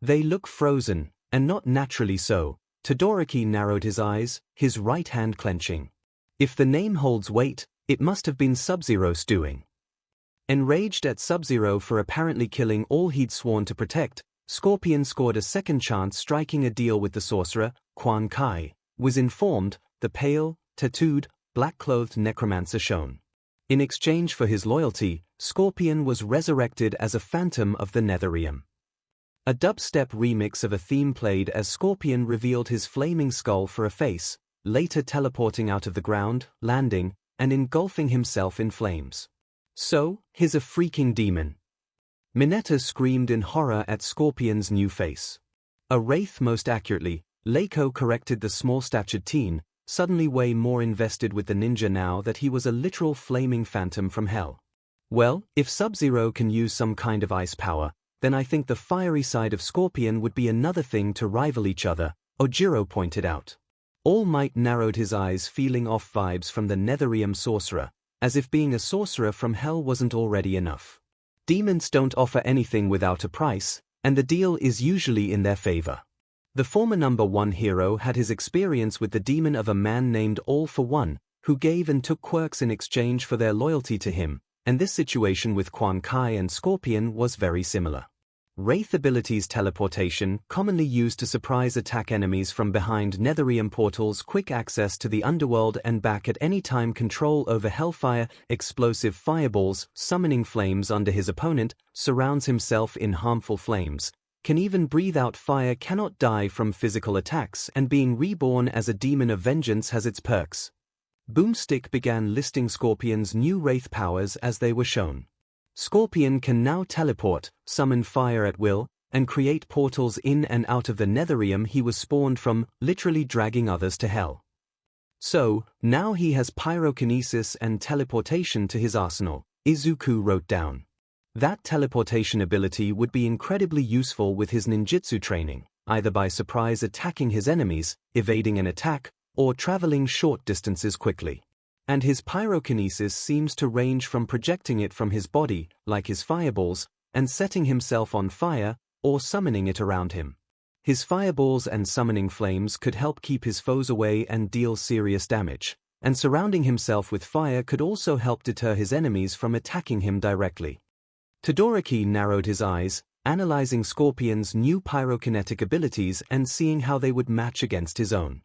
They look frozen, and not naturally so. Todoroki narrowed his eyes, his right hand clenching. If the name holds weight, it must have been Sub-Zero's doing. Enraged at Sub-Zero for apparently killing all he'd sworn to protect, Scorpion scored a second chance striking a deal with the sorcerer, Quan Kai, was informed, the pale, tattooed, black-clothed necromancer shown. In exchange for his loyalty, Scorpion was resurrected as a phantom of the Netherrealm. A dubstep remix of a theme played as Scorpion revealed his flaming skull for a face, later teleporting out of the ground, landing, and engulfing himself in flames. "So, he's a freaking demon." Mineta screamed in horror at Scorpion's new face. A wraith, most accurately, 𝐒𝐿𝐼 corrected the small-statured teen, suddenly way more invested with the ninja now that he was a literal flaming phantom from hell. "Well, if Sub-Zero can use some kind of ice power, then I think the fiery side of Scorpion would be another thing to rival each other," Ojiro pointed out. All Might narrowed his eyes, feeling off vibes from the Netherrealm sorcerer, as if being a sorcerer from hell wasn't already enough. Demons don't offer anything without a price, and the deal is usually in their favor. The former #1 hero had his experience with the demon of a man named All for One, who gave and took quirks in exchange for their loyalty to him, and this situation with Quan Kai and Scorpion was very similar. Wraith abilities: teleportation, commonly used to surprise attack enemies from behind Netherrealm portals, quick access to the underworld and back at any time, control over hellfire, explosive fireballs, summoning flames under his opponent, surrounds himself in harmful flames, can even breathe out fire, cannot die from physical attacks, and being reborn as a demon of vengeance has its perks. Boomstick began listing Scorpion's new wraith powers as they were shown. Scorpion can now teleport, summon fire at will, and create portals in and out of the Netherrealm he was spawned from, literally dragging others to hell. So, now he has pyrokinesis and teleportation to his arsenal, Izuku wrote down. That teleportation ability would be incredibly useful with his ninjutsu training, either by surprise attacking his enemies, evading an attack, or traveling short distances quickly. And his pyrokinesis seems to range from projecting it from his body, like his fireballs, and setting himself on fire, or summoning it around him. His fireballs and summoning flames could help keep his foes away and deal serious damage, and surrounding himself with fire could also help deter his enemies from attacking him directly. Todoroki narrowed his eyes, analyzing Scorpion's new pyrokinetic abilities and seeing how they would match against his own.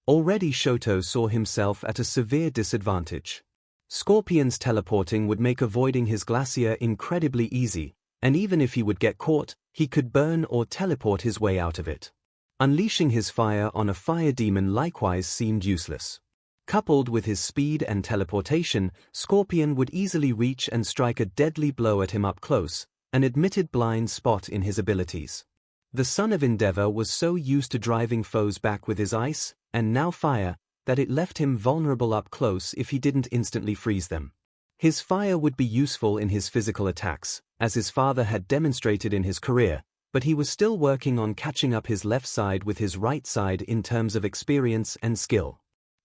Already Shoto saw himself at a severe disadvantage. Scorpion's teleporting would make avoiding his glacier incredibly easy, and even if he would get caught, he could burn or teleport his way out of it. Unleashing his fire on a fire demon likewise seemed useless. Coupled with his speed and teleportation, Scorpion would easily reach and strike a deadly blow at him up close, an admitted blind spot in his abilities. The Son of Endeavor was so used to driving foes back with his ice, and now fire, that it left him vulnerable up close if he didn't instantly freeze them. His fire would be useful in his physical attacks, as his father had demonstrated in his career, but he was still working on catching up his left side with his right side in terms of experience and skill.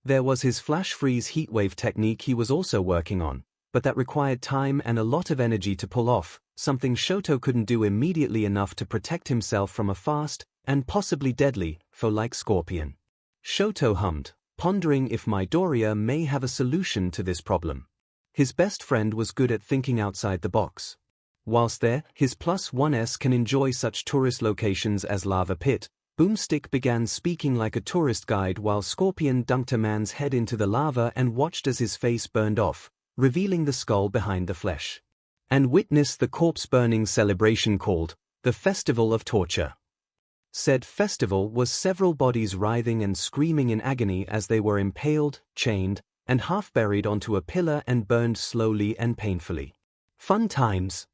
There was his flash freeze heatwave technique he was also working on, but that required time and a lot of energy to pull off, something Shoto couldn't do immediately enough to protect himself from a fast, and possibly deadly, foe like Scorpion. Shoto hummed, pondering if Midoriya may have a solution to this problem. His best friend was good at thinking outside the box. Whilst there, his +1s can enjoy such tourist locations as Lava Pit, Boomstick began speaking like a tourist guide while Scorpion dunked a man's head into the lava and watched as his face burned off, revealing the skull behind the flesh. And witnessed the corpse-burning celebration called the Festival of Torture. Said festival was several bodies writhing and screaming in agony as they were impaled, chained, and half-buried onto a pillar and burned slowly and painfully. Fun times.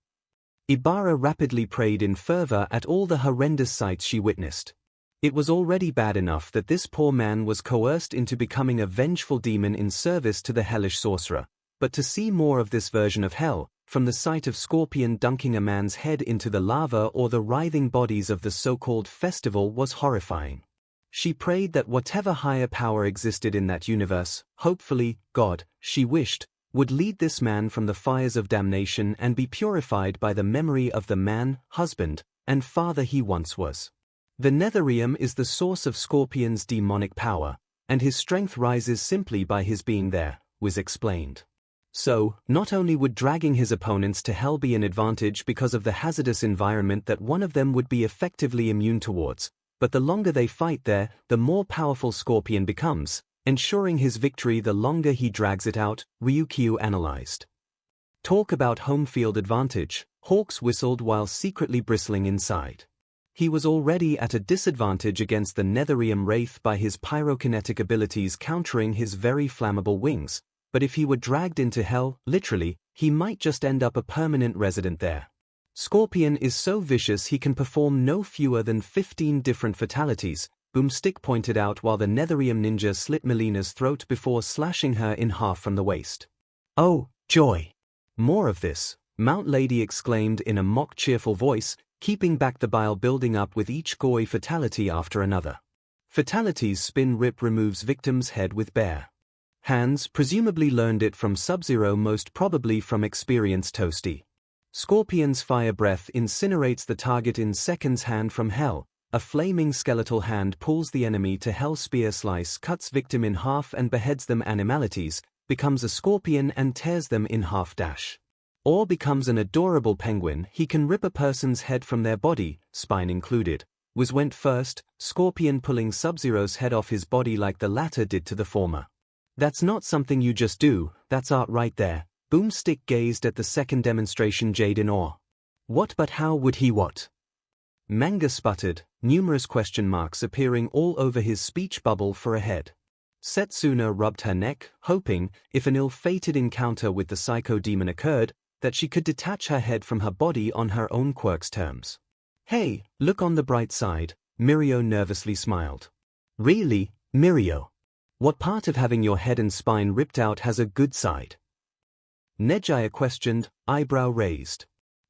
Ibara rapidly prayed in fervor at all the horrendous sights she witnessed. It was already bad enough that this poor man was coerced into becoming a vengeful demon in service to the hellish sorcerer, but to see more of this version of hell, from the sight of Scorpion dunking a man's head into the lava or the writhing bodies of the so-called festival, was horrifying. She prayed that whatever higher power existed in that universe, hopefully, God, she wished, would lead this man from the fires of damnation and be purified by the memory of the man, husband, and father he once was. The Netherrealm is the source of Scorpion's demonic power, and his strength rises simply by his being there, was explained. So, not only would dragging his opponents to hell be an advantage because of the hazardous environment that one of them would be effectively immune towards, but the longer they fight there, the more powerful Scorpion becomes, ensuring his victory the longer he drags it out, Ryukyu analyzed. Talk about home field advantage, Hawks whistled while secretly bristling inside. He was already at a disadvantage against the Netherium Wraith by his pyrokinetic abilities countering his very flammable wings, but if he were dragged into hell, literally, he might just end up a permanent resident there. Scorpion is so vicious he can perform no fewer than 15 different fatalities, Boomstick pointed out while the Netherium ninja slit Melina's throat before slashing her in half from the waist. Oh, joy! More of this, Mount Lady exclaimed in a mock cheerful voice, keeping back the bile building up with each gory fatality after another. Fatalities spin rip removes victim's head with bare hands, presumably learned it from Sub-Zero, most probably from experienced Toasty. Scorpion's fire breath incinerates the target in seconds. Hand from hell, a flaming skeletal hand pulls the enemy to hell. Spear slice cuts victim in half and beheads them. Animalities, becomes a scorpion and tears them in half. Dash. Or becomes an adorable penguin. He can rip a person's head from their body, spine included. Went first, Scorpion pulling Sub-Zero's head off his body like the latter did to the former. That's not something you just do, that's art right there. Boomstick gazed at the second demonstration, jade in awe. What? But how would he what? Manga sputtered, numerous question marks appearing all over his speech bubble for a head. Setsuna rubbed her neck, hoping, if an ill-fated encounter with the psycho demon occurred, that she could detach her head from her body on her own quirk's terms. Hey, look on the bright side, Mirio nervously smiled. Really, Mirio? What part of having your head and spine ripped out has a good side? Nejaya questioned, eyebrow raised.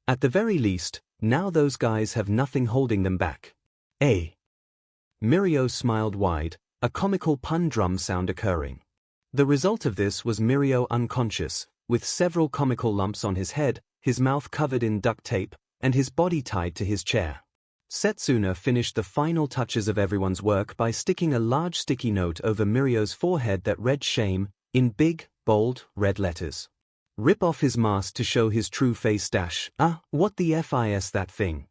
At the very least, now those guys have nothing holding them back. Eh? Mirio smiled wide, a comical pun drum sound occurring. The result of this was Mirio unconscious, with several comical lumps on his head, his mouth covered in duct tape, and his body tied to his chair. Setsuna finished the final touches of everyone's work by sticking a large sticky note over Mirio's forehead that read shame, in big, bold, red letters. Rip off his mask to show his true face. What the FIS that thing?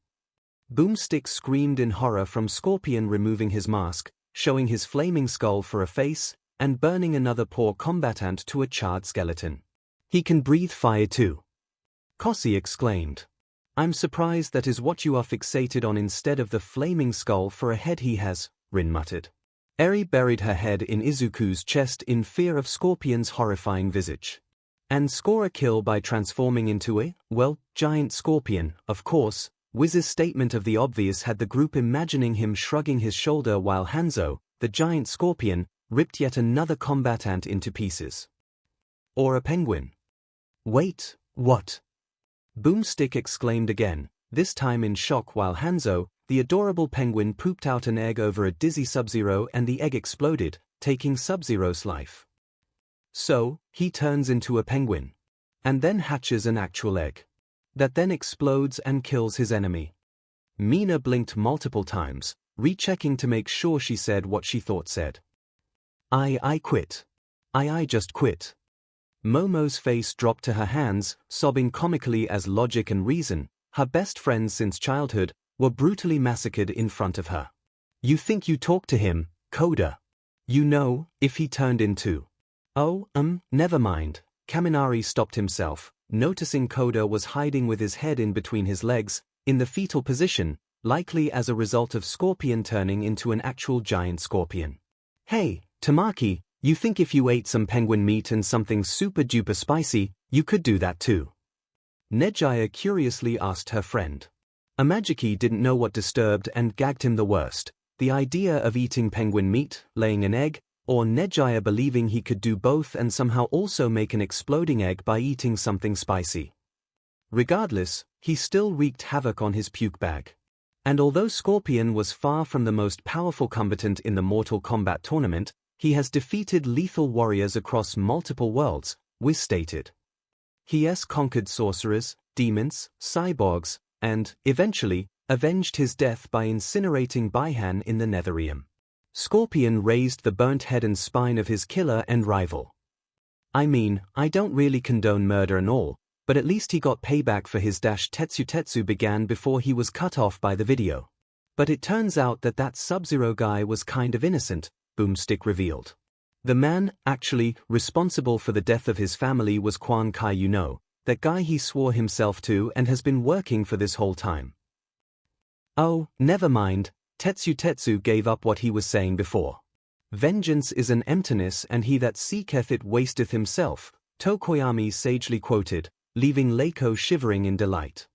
Boomstick screamed in horror from Scorpion removing his mask, showing his flaming skull for a face, and burning another poor combatant to a charred skeleton. He can breathe fire too. Kossi exclaimed. I'm surprised that is what you are fixated on instead of the flaming skull for a head he has, Rin muttered. Eri buried her head in Izuku's chest in fear of Scorpion's horrifying visage. And score a kill by transforming into a, giant scorpion, of course. Wiz's statement of the obvious had the group imagining him shrugging his shoulder while Hanzo, the giant scorpion, ripped yet another combatant into pieces. Or a penguin. Wait, what? Boomstick exclaimed again, this time in shock while Hanzo, the adorable penguin, pooped out an egg over a dizzy Sub-Zero and the egg exploded, taking Sub-Zero's life. So, he turns into a penguin. And then hatches an actual egg. That then explodes and kills his enemy. Mina blinked multiple times, rechecking to make sure she said what she thought said. I quit. I just quit. Momo's face dropped to her hands, sobbing comically as Logic and Reason, her best friends since childhood, were brutally massacred in front of her. You think you talked to him, Koda? You know, if he turned into... Oh, never mind. Kaminari stopped himself, noticing Koda was hiding with his head in between his legs, in the fetal position, likely as a result of Scorpion turning into an actual giant scorpion. Hey, Tamaki, you think if you ate some penguin meat and something super duper spicy, you could do that too? Nejaya curiously asked her friend. Amajiki didn't know what disturbed and gagged him the worst, the idea of eating penguin meat, laying an egg, or Nejaya believing he could do both and somehow also make an exploding egg by eating something spicy. Regardless, he still wreaked havoc on his puke bag. And although Scorpion was far from the most powerful combatant in the Mortal Kombat tournament, he has defeated lethal warriors across multiple worlds, Wiz stated. He has conquered sorcerers, demons, cyborgs, and, eventually, avenged his death by incinerating Baihan in the Netherium. Scorpion raised the burnt head and spine of his killer and rival. I mean, I don't really condone murder and all, but at least he got payback for his Tetsu began before he was cut off by the video. But it turns out that Sub-Zero guy was kind of innocent, Boomstick revealed. The man, actually, responsible for the death of his family was Quan Kai, that guy he swore himself to and has been working for this whole time. Oh, never mind, Tetsu gave up what he was saying before. Vengeance is an emptiness and he that seeketh it wasteth himself, Tokoyami sagely quoted, leaving Leiko shivering in delight.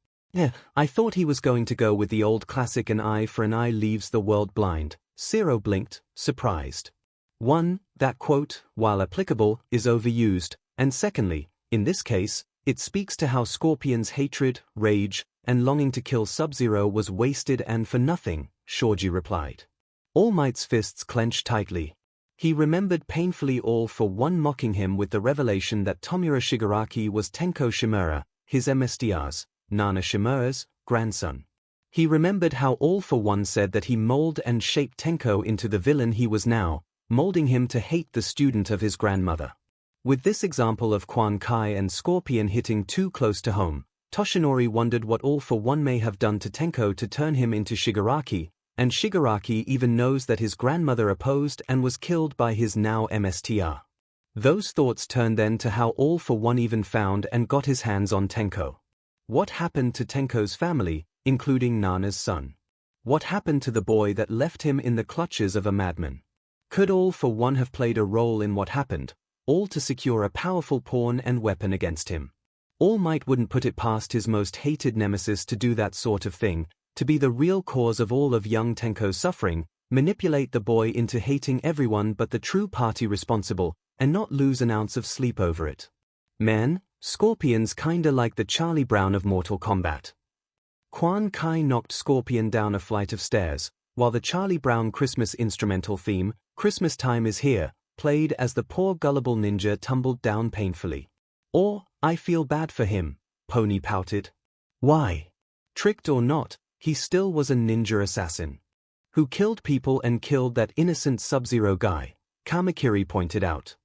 I thought he was going to go with the old classic an eye for an eye leaves the world blind. Zero blinked, surprised. 1. That quote, while applicable, is overused, and secondly, in this case, it speaks to how Scorpion's hatred, rage, and longing to kill Sub-Zero was wasted and for nothing, Shoji replied. All Might's fists clenched tightly. He remembered painfully All for One mocking him with the revelation that Tomura Shigaraki was Tenko Shimura, his MSTR's, Nana Shimura's, grandson. He remembered how All for One said that he molded and shaped Tenko into the villain he was now, molding him to hate the student of his grandmother. With this example of Quan Kai and Scorpion hitting too close to home, Toshinori wondered what All for One may have done to Tenko to turn him into Shigaraki, and Shigaraki even knows that his grandmother opposed and was killed by his now MSTR. Those thoughts turned then to how All for One even found and got his hands on Tenko. What happened to Tenko's family, including Nana's son? What happened to the boy that left him in the clutches of a madman? Could All for One have played a role in what happened, all to secure a powerful pawn and weapon against him? All Might wouldn't put it past his most hated nemesis to do that sort of thing, to be the real cause of all of young Tenko's suffering, manipulate the boy into hating everyone but the true party responsible, and not lose an ounce of sleep over it. Man, Scorpion's kinda like the Charlie Brown of Mortal Kombat. Quan Kai knocked Scorpion down a flight of stairs, while the Charlie Brown Christmas instrumental theme, Christmas Time Is Here, played as the poor gullible ninja tumbled down painfully. Or, I feel bad for him, Pony pouted. Why? Tricked or not, he still was a ninja assassin. Who killed people and killed that innocent Sub-Zero guy, Kamakiri pointed out.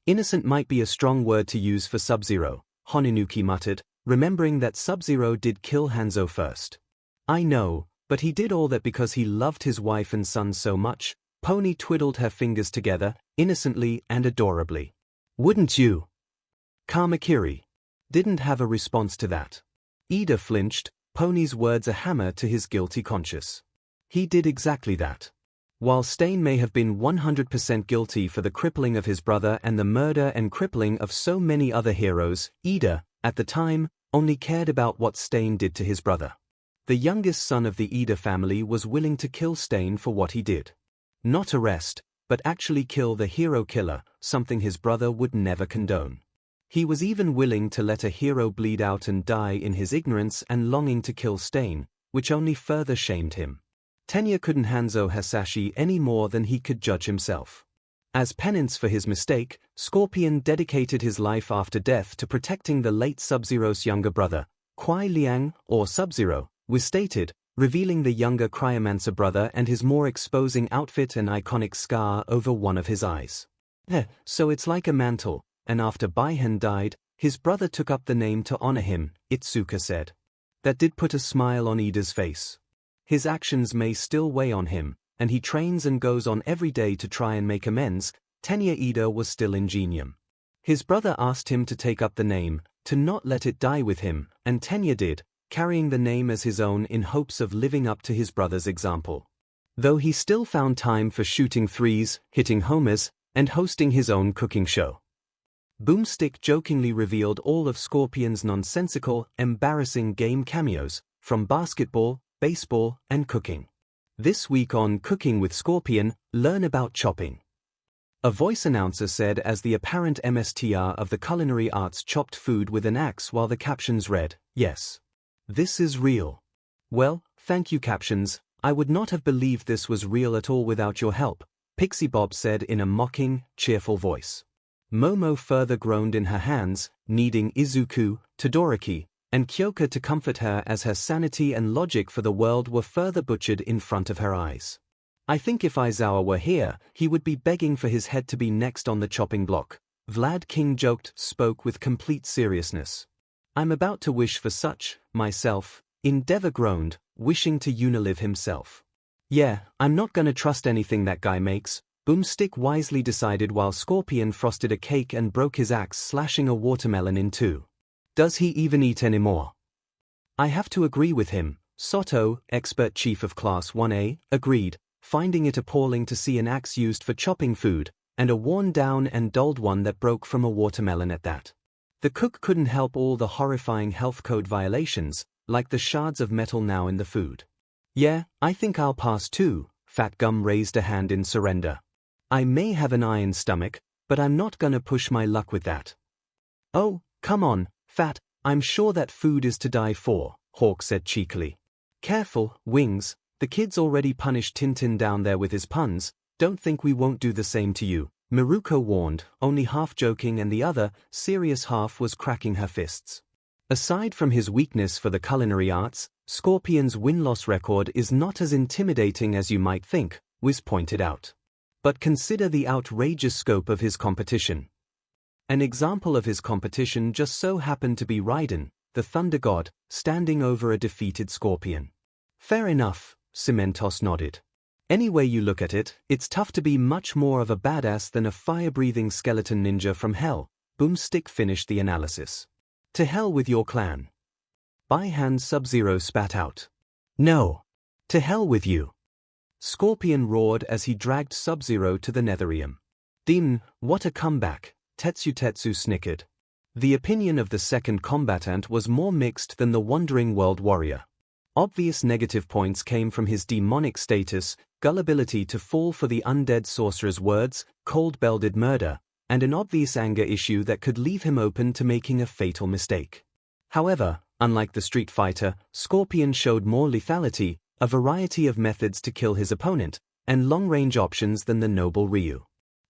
Innocent might be a strong word to use for Sub-Zero, Honinuki muttered, remembering that Sub-Zero did kill Hanzo first. I know, but he did all that because he loved his wife and son so much. Pony twiddled her fingers together, innocently and adorably. Wouldn't you? Kamakiri didn't have a response to that. Ida flinched, Pony's words a hammer to his guilty conscience. He did exactly that. While Stain may have been 100% guilty for the crippling of his brother and the murder and crippling of so many other heroes, Ida, at the time, only cared about what Stain did to his brother. The youngest son of the Ida family was willing to kill Stain for what he did. Not arrest, but actually kill the hero killer, something his brother would never condone. He was even willing to let a hero bleed out and die in his ignorance and longing to kill Stain, which only further shamed him. Tenya couldn't Hanzo Hasashi any more than he could judge himself. As penance for his mistake, Scorpion dedicated his life after death to protecting the late Sub-Zero's younger brother, Kuai Liang, or Sub-Zero, was stated, revealing the younger Cryomancer brother and his more exposing outfit and iconic scar over one of his eyes. So it's like a mantle, and after Baihen died, his brother took up the name to honor him, Itsuka said. That did put a smile on Ida's face. His actions may still weigh on him, and he trains and goes on every day to try and make amends. Tenya Ida was still ingenium. His brother asked him to take up the name, to not let it die with him, and Tenya did, carrying the name as his own in hopes of living up to his brother's example. Though he still found time for shooting threes, hitting homers, and hosting his own cooking show. Boomstick jokingly revealed all of Scorpion's nonsensical, embarrassing game cameos, from basketball, baseball, and cooking. This week on Cooking with Scorpion, learn about chopping. A voice announcer said as the apparent MSTR of the culinary arts chopped food with an axe while the captions read, "Yes. This is real." Well, thank you captions, I would not have believed this was real at all without your help, Pixie Bob said in a mocking, cheerful voice. Momo further groaned in her hands, needing Izuku, Todoroki, and Kyoka to comfort her as her sanity and logic for the world were further butchered in front of her eyes. I think if Aizawa were here, he would be begging for his head to be next on the chopping block, Vlad King spoke with complete seriousness. I'm about to wish for such, myself, Endeavor groaned, wishing to Unilive himself. Yeah, I'm not gonna trust anything that guy makes, Boomstick wisely decided while Scorpion frosted a cake and broke his axe, slashing a watermelon in two. Does he even eat anymore? I have to agree with him, Soto, expert chief of Class 1A, agreed, finding it appalling to see an axe used for chopping food, and a worn-down and dulled one that broke from a watermelon at that. The cook couldn't help all the horrifying health code violations, like the shards of metal now in the food. Yeah, I think I'll pass too. Fat Gum raised a hand in surrender. I may have an iron stomach, but I'm not gonna push my luck with that. Oh, come on, Fat, I'm sure that food is to die for, Hawk said cheekily. Careful, Wings, the kid's already punished Tintin down there with his puns, don't think we won't do the same to you, Miruko warned, only half joking, and the other, serious half was cracking her fists. Aside from his weakness for the culinary arts, Scorpion's win-loss record is not as intimidating as you might think, Wiz pointed out. But consider the outrageous scope of his competition. An example of his competition just so happened to be Raiden, the Thunder God, standing over a defeated Scorpion. Fair enough, Cementos nodded. Any way you look at it, it's tough to be much more of a badass than a fire-breathing skeleton ninja from hell, Boomstick finished the analysis. To hell with your clan. By-hand Sub-Zero spat out. No. To hell with you. Scorpion roared as he dragged Sub-Zero to the Netherium. Demon, what a comeback, Tetsu snickered. The opinion of the second combatant was more mixed than the Wandering World Warrior. Obvious negative points came from his demonic status, gullibility to fall for the undead sorcerer's words, cold-blooded murder, and an obvious anger issue that could leave him open to making a fatal mistake. However, unlike the Street Fighter, Scorpion showed more lethality, a variety of methods to kill his opponent, and long-range options than the noble Ryu.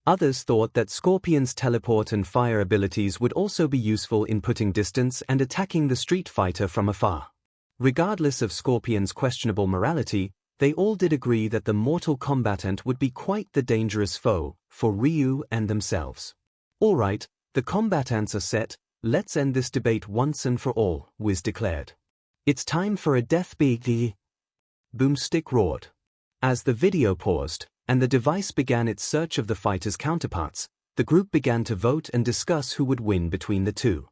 Others thought that Scorpion's teleport and fire abilities would also be useful in putting distance and attacking the Street Fighter from afar. Regardless of Scorpion's questionable morality, they all did agree that the mortal combatant would be quite the dangerous foe for Ryu and themselves. Alright, the combatants are set, let's end this debate once and for all, Wiz declared. It's time for a death beat. Boomstick roared. As the video paused, and the device began its search of the fighters' counterparts, the group began to vote and discuss who would win between the two.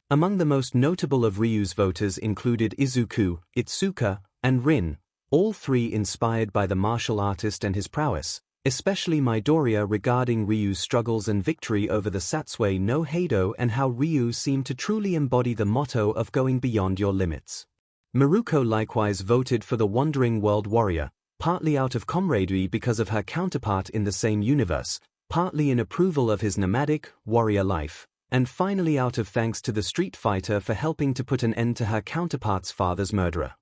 Among the most notable of Ryu's voters included Izuku, Itsuka, and Rin, all three inspired by the martial artist and his prowess, especially Midoriya regarding Ryu's struggles and victory over the Satsui no Heido and how Ryu seemed to truly embody the motto of going beyond your limits. Miruko likewise voted for the Wandering World Warrior, partly out of camaraderie because of her counterpart in the same universe, partly in approval of his nomadic, warrior life, and finally out of thanks to the Street Fighter for helping to put an end to her counterpart's father's murderer.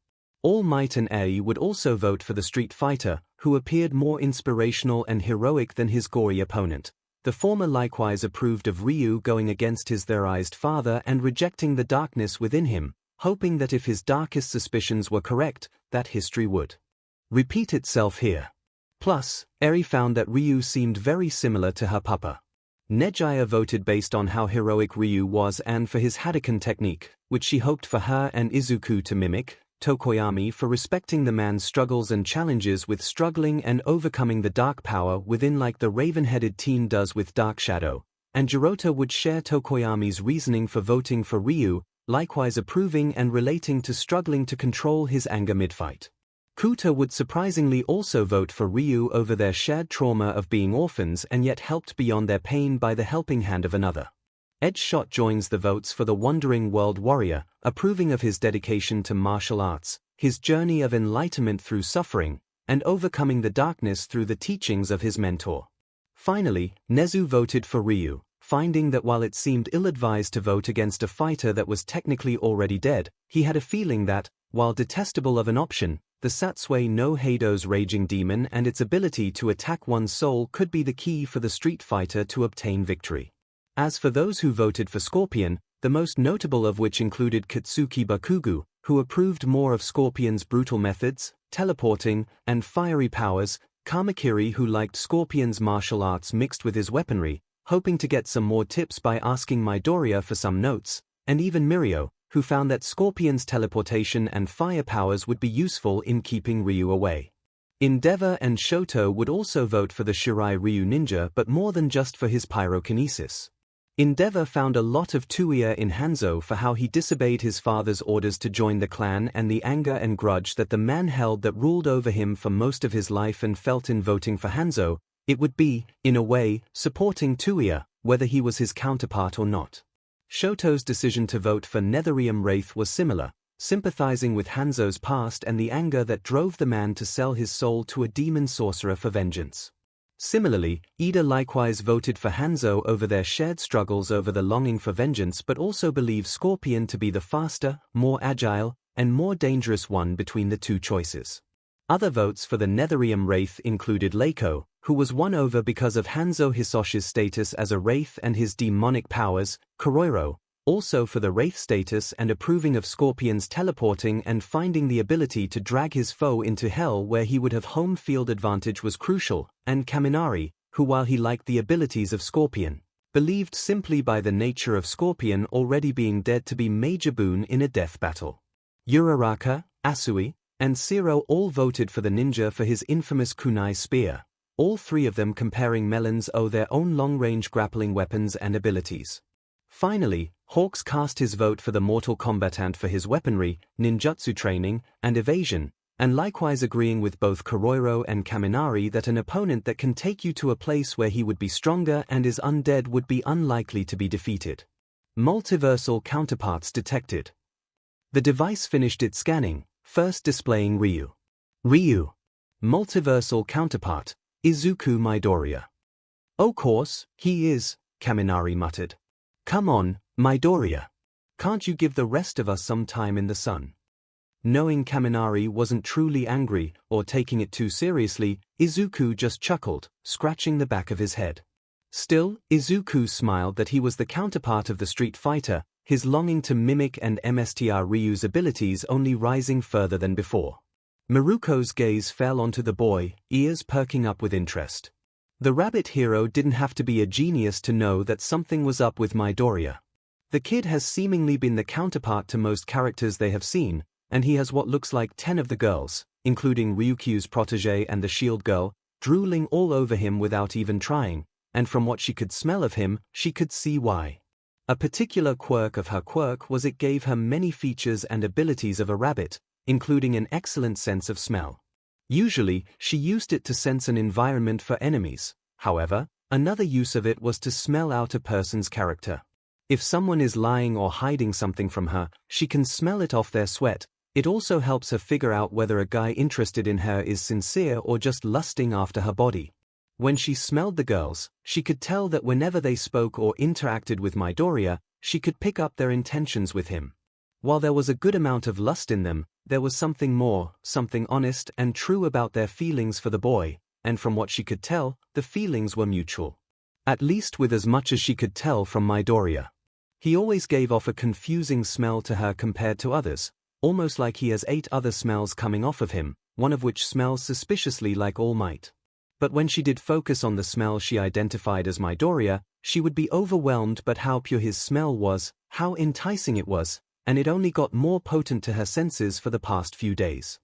All Might and A would also vote for the Street Fighter, who appeared more inspirational and heroic than his gory opponent. The former likewise approved of Ryu going against his theorized father and rejecting the darkness within him, hoping that if his darkest suspicions were correct, that history would repeat itself here. Plus, Eri found that Ryu seemed very similar to her papa. Nejaya voted based on how heroic Ryu was and for his Hadouken technique, which she hoped for her and Izuku to mimic, Tokoyami for respecting the man's struggles and challenges with struggling and overcoming the dark power within like the raven-headed teen does with Dark Shadow, and Jirota would share Tokoyami's reasoning for voting for Ryu, likewise approving and relating to struggling to control his anger mid-fight. Kuta would surprisingly also vote for Ryu over their shared trauma of being orphans and yet helped beyond their pain by the helping hand of another. Edgeshot joins the votes for the Wandering World Warrior, approving of his dedication to martial arts, his journey of enlightenment through suffering, and overcoming the darkness through the teachings of his mentor. Finally, Nezu voted for Ryu, finding that while it seemed ill-advised to vote against a fighter that was technically already dead, he had a feeling that, while detestable of an option, the Satsui no Heido's raging demon and its ability to attack one's soul could be the key for the Street Fighter to obtain victory. As for those who voted for Scorpion, the most notable of which included Katsuki Bakugo, who approved more of Scorpion's brutal methods, teleporting, and fiery powers, Kamakiri who liked Scorpion's martial arts mixed with his weaponry, hoping to get some more tips by asking Midoriya for some notes, and even Mirio, who found that Scorpion's teleportation and fire powers would be useful in keeping Ryu away. Endeavor and Shoto would also vote for the Shirai Ryu ninja, but more than just for his pyrokinesis. Endeavor found a lot of tuya in Hanzo for how he disobeyed his father's orders to join the clan and the anger and grudge that the man held that ruled over him for most of his life, and felt in voting for Hanzo, it would be, in a way, supporting tuya, whether he was his counterpart or not. Shoto's decision to vote for Netherrealm Wraith was similar, sympathizing with Hanzo's past and the anger that drove the man to sell his soul to a demon sorcerer for vengeance. Similarly, Ida likewise voted for Hanzo over their shared struggles over the longing for vengeance, but also believes Scorpion to be the faster, more agile, and more dangerous one between the two choices. Other votes for the Netherrealm Wraith included Layko, who was won over because of Hanzo Hisoshi's status as a wraith and his demonic powers, 𝐒𝐻𝐼, also for the wraith status and approving of Scorpion's teleporting and finding the ability to drag his foe into hell where he would have home field advantage was crucial, and Kaminari, who, while he liked the abilities of Scorpion, believed simply by the nature of Scorpion already being dead to be major boon in a death battle. Uraraka, Asui, and Zero all voted for the ninja for his infamous kunai spear, all three of them comparing Melons owe their own long-range grappling weapons and abilities. Finally, Hawks cast his vote for the mortal combatant for his weaponry, ninjutsu training, and evasion, and likewise agreeing with both 𝐒𝐻𝐼 and Kaminari that an opponent that can take you to a place where he would be stronger and is undead would be unlikely to be defeated. Multiversal counterparts detected. The device finished its scanning, first displaying Ryu. Multiversal counterpart, Izuku Midoriya. "Of course, he is," Kaminari muttered. "Come on, Midoriya. Can't you give the rest of us some time in the sun?" Knowing Kaminari wasn't truly angry or taking it too seriously, Izuku just chuckled, scratching the back of his head. Still, Izuku smiled that he was the counterpart of the Street Fighter, his longing to mimic and MSTR Ryu's abilities only rising further than before. Miruko's gaze fell onto the boy, ears perking up with interest. The rabbit hero didn't have to be a genius to know that something was up with Midoriya. The kid has seemingly been the counterpart to most characters they have seen, and he has what looks like 10 of the girls, including Ryukyu's protégé and the shield girl, drooling all over him without even trying, and from what she could smell of him, she could see why. A particular quirk of her quirk was it gave her many features and abilities of a rabbit, including an excellent sense of smell. Usually, she used it to sense an environment for enemies. However, another use of it was to smell out a person's character. If someone is lying or hiding something from her, she can smell it off their sweat. It also helps her figure out whether a guy interested in her is sincere or just lusting after her body. When she smelled the girls, she could tell that whenever they spoke or interacted with Midoriya, she could pick up their intentions with him. While there was a good amount of lust in them, there was something more, something honest and true about their feelings for the boy, and from what she could tell, the feelings were mutual. At least with as much as she could tell from Midoriya. He always gave off a confusing smell to her compared to others, almost like he has 8 other smells coming off of him, one of which smells suspiciously like All Might. But when she did focus on the smell she identified as Midoriya, she would be overwhelmed by how pure his smell was, how enticing it was, and it only got more potent to her senses for the past few days.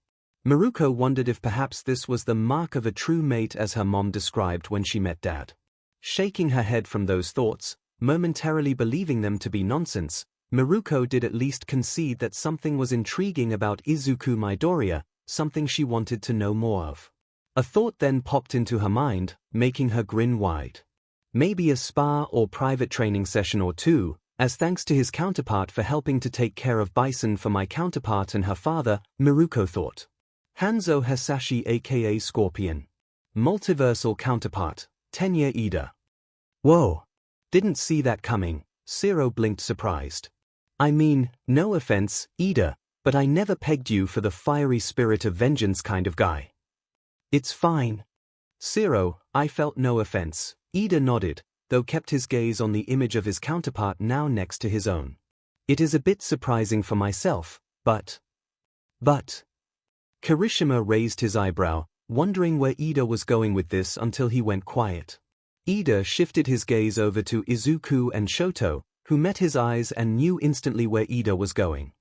Miruko wondered if perhaps this was the mark of a true mate as her mom described when she met Dad. Shaking her head from those thoughts, momentarily believing them to be nonsense, Miruko did at least concede that something was intriguing about Izuku Midoriya, something she wanted to know more of. A thought then popped into her mind, making her grin wide. Maybe a spa or private training session or two, as thanks to his counterpart for helping to take care of Bison for my counterpart and her father, Miruko thought. Hanzo Hasashi aka Scorpion. Multiversal counterpart, Tenya Ida. Whoa. Didn't see that coming, Zero blinked surprised. I mean, no offense, Ida, but I never pegged you for the fiery spirit of vengeance kind of guy. It's fine. Zero, I felt no offense, Ida nodded, though kept his gaze on the image of his counterpart now next to his own. It is a bit surprising for myself, but... Kirishima raised his eyebrow, wondering where Ida was going with this until he went quiet. Ida shifted his gaze over to Izuku and Shoto, who met his eyes and knew instantly where Ida was going.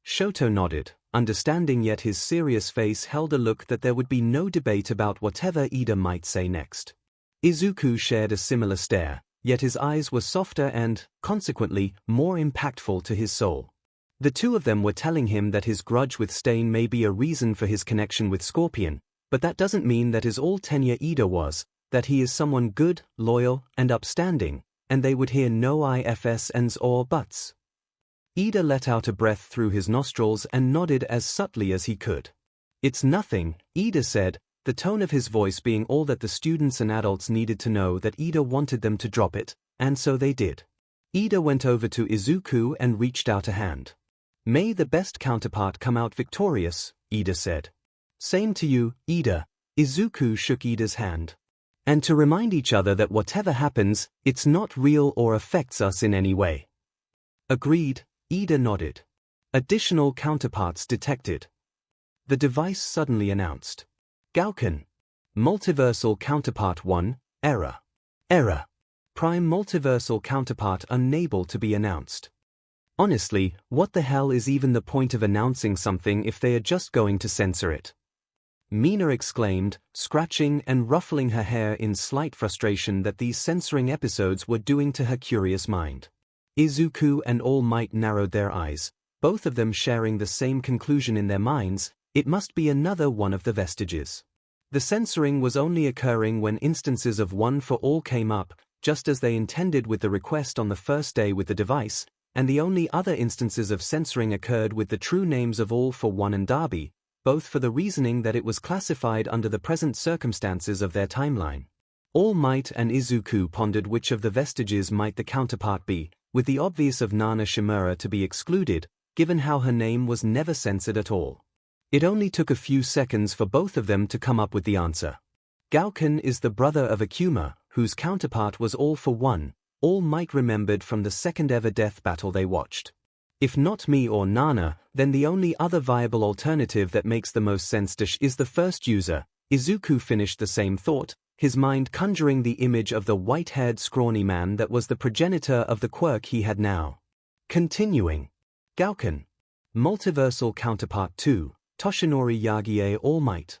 Shoto nodded, understanding, yet his serious face held a look that there would be no debate about whatever Ida might say next. Izuku shared a similar stare, yet his eyes were softer and, consequently, more impactful to his soul. The two of them were telling him that his grudge with Stain may be a reason for his connection with Scorpion, but that doesn't mean that is all tenure Ida was, that he is someone good, loyal, and upstanding, and they would hear no ifs, ands, or buts. Ida let out a breath through his nostrils and nodded as subtly as he could. "It's nothing," Ida said, the tone of his voice being all that the students and adults needed to know that Ida wanted them to drop it, and so they did. Ida went over to Izuku and reached out a hand. "May the best counterpart come out victorious," Ida said. "Same to you, Ida." Izuku shook Ida's hand. "And to remind each other that whatever happens, it's not real or affects us in any way." "Agreed," Ida nodded. Additional counterparts detected. The device suddenly announced. Gouken. Multiversal Counterpart 1, Error. Error. Prime Multiversal Counterpart unable to be announced. Honestly, what the hell is even the point of announcing something if they are just going to censor it? Mina exclaimed, scratching and ruffling her hair in slight frustration that these censoring episodes were doing to her curious mind. Izuku and All Might narrowed their eyes, both of them sharing the same conclusion in their minds: it must be another one of the vestiges. The censoring was only occurring when instances of One for All came up, just as they intended with the request on the first day with the device, and the only other instances of censoring occurred with the true names of All for One and Derby, both for the reasoning that it was classified under the present circumstances of their timeline. All Might and Izuku pondered which of the vestiges might the counterpart be, with the obvious of Nana Shimura to be excluded, given how her name was never censored at all. It only took a few seconds for both of them to come up with the answer. Gouken is the brother of Akuma, whose counterpart was All for One, All Might remembered from the second ever death battle they watched. If not me or Nana, then the only other viable alternative that makes the most sense is the first user. Izuku finished the same thought, his mind conjuring the image of the white-haired scrawny man that was the progenitor of the quirk he had now. Continuing. Gouken. Multiversal Counterpart 2, Toshinori Yagie All Might.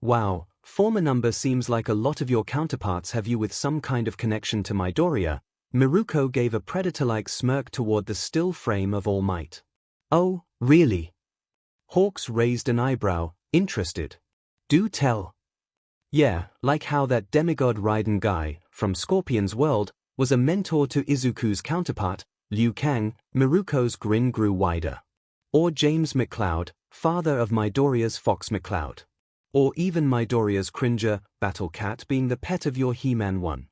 Wow, former number seems like a lot of your counterparts have you with some kind of connection to Midoriya. Miruko gave a predator-like smirk toward the still frame of All Might. "Oh, really?" Hawks raised an eyebrow, interested. "Do tell." "Yeah, like how that demigod Raiden guy, from Scorpion's world, was a mentor to Izuku's counterpart, Liu Kang." Miruko's grin grew wider. "Or James McCloud, father of Midoriya's Fox McCloud. Or even Midoriya's Cringer, Battle Cat being the pet of your He-Man one."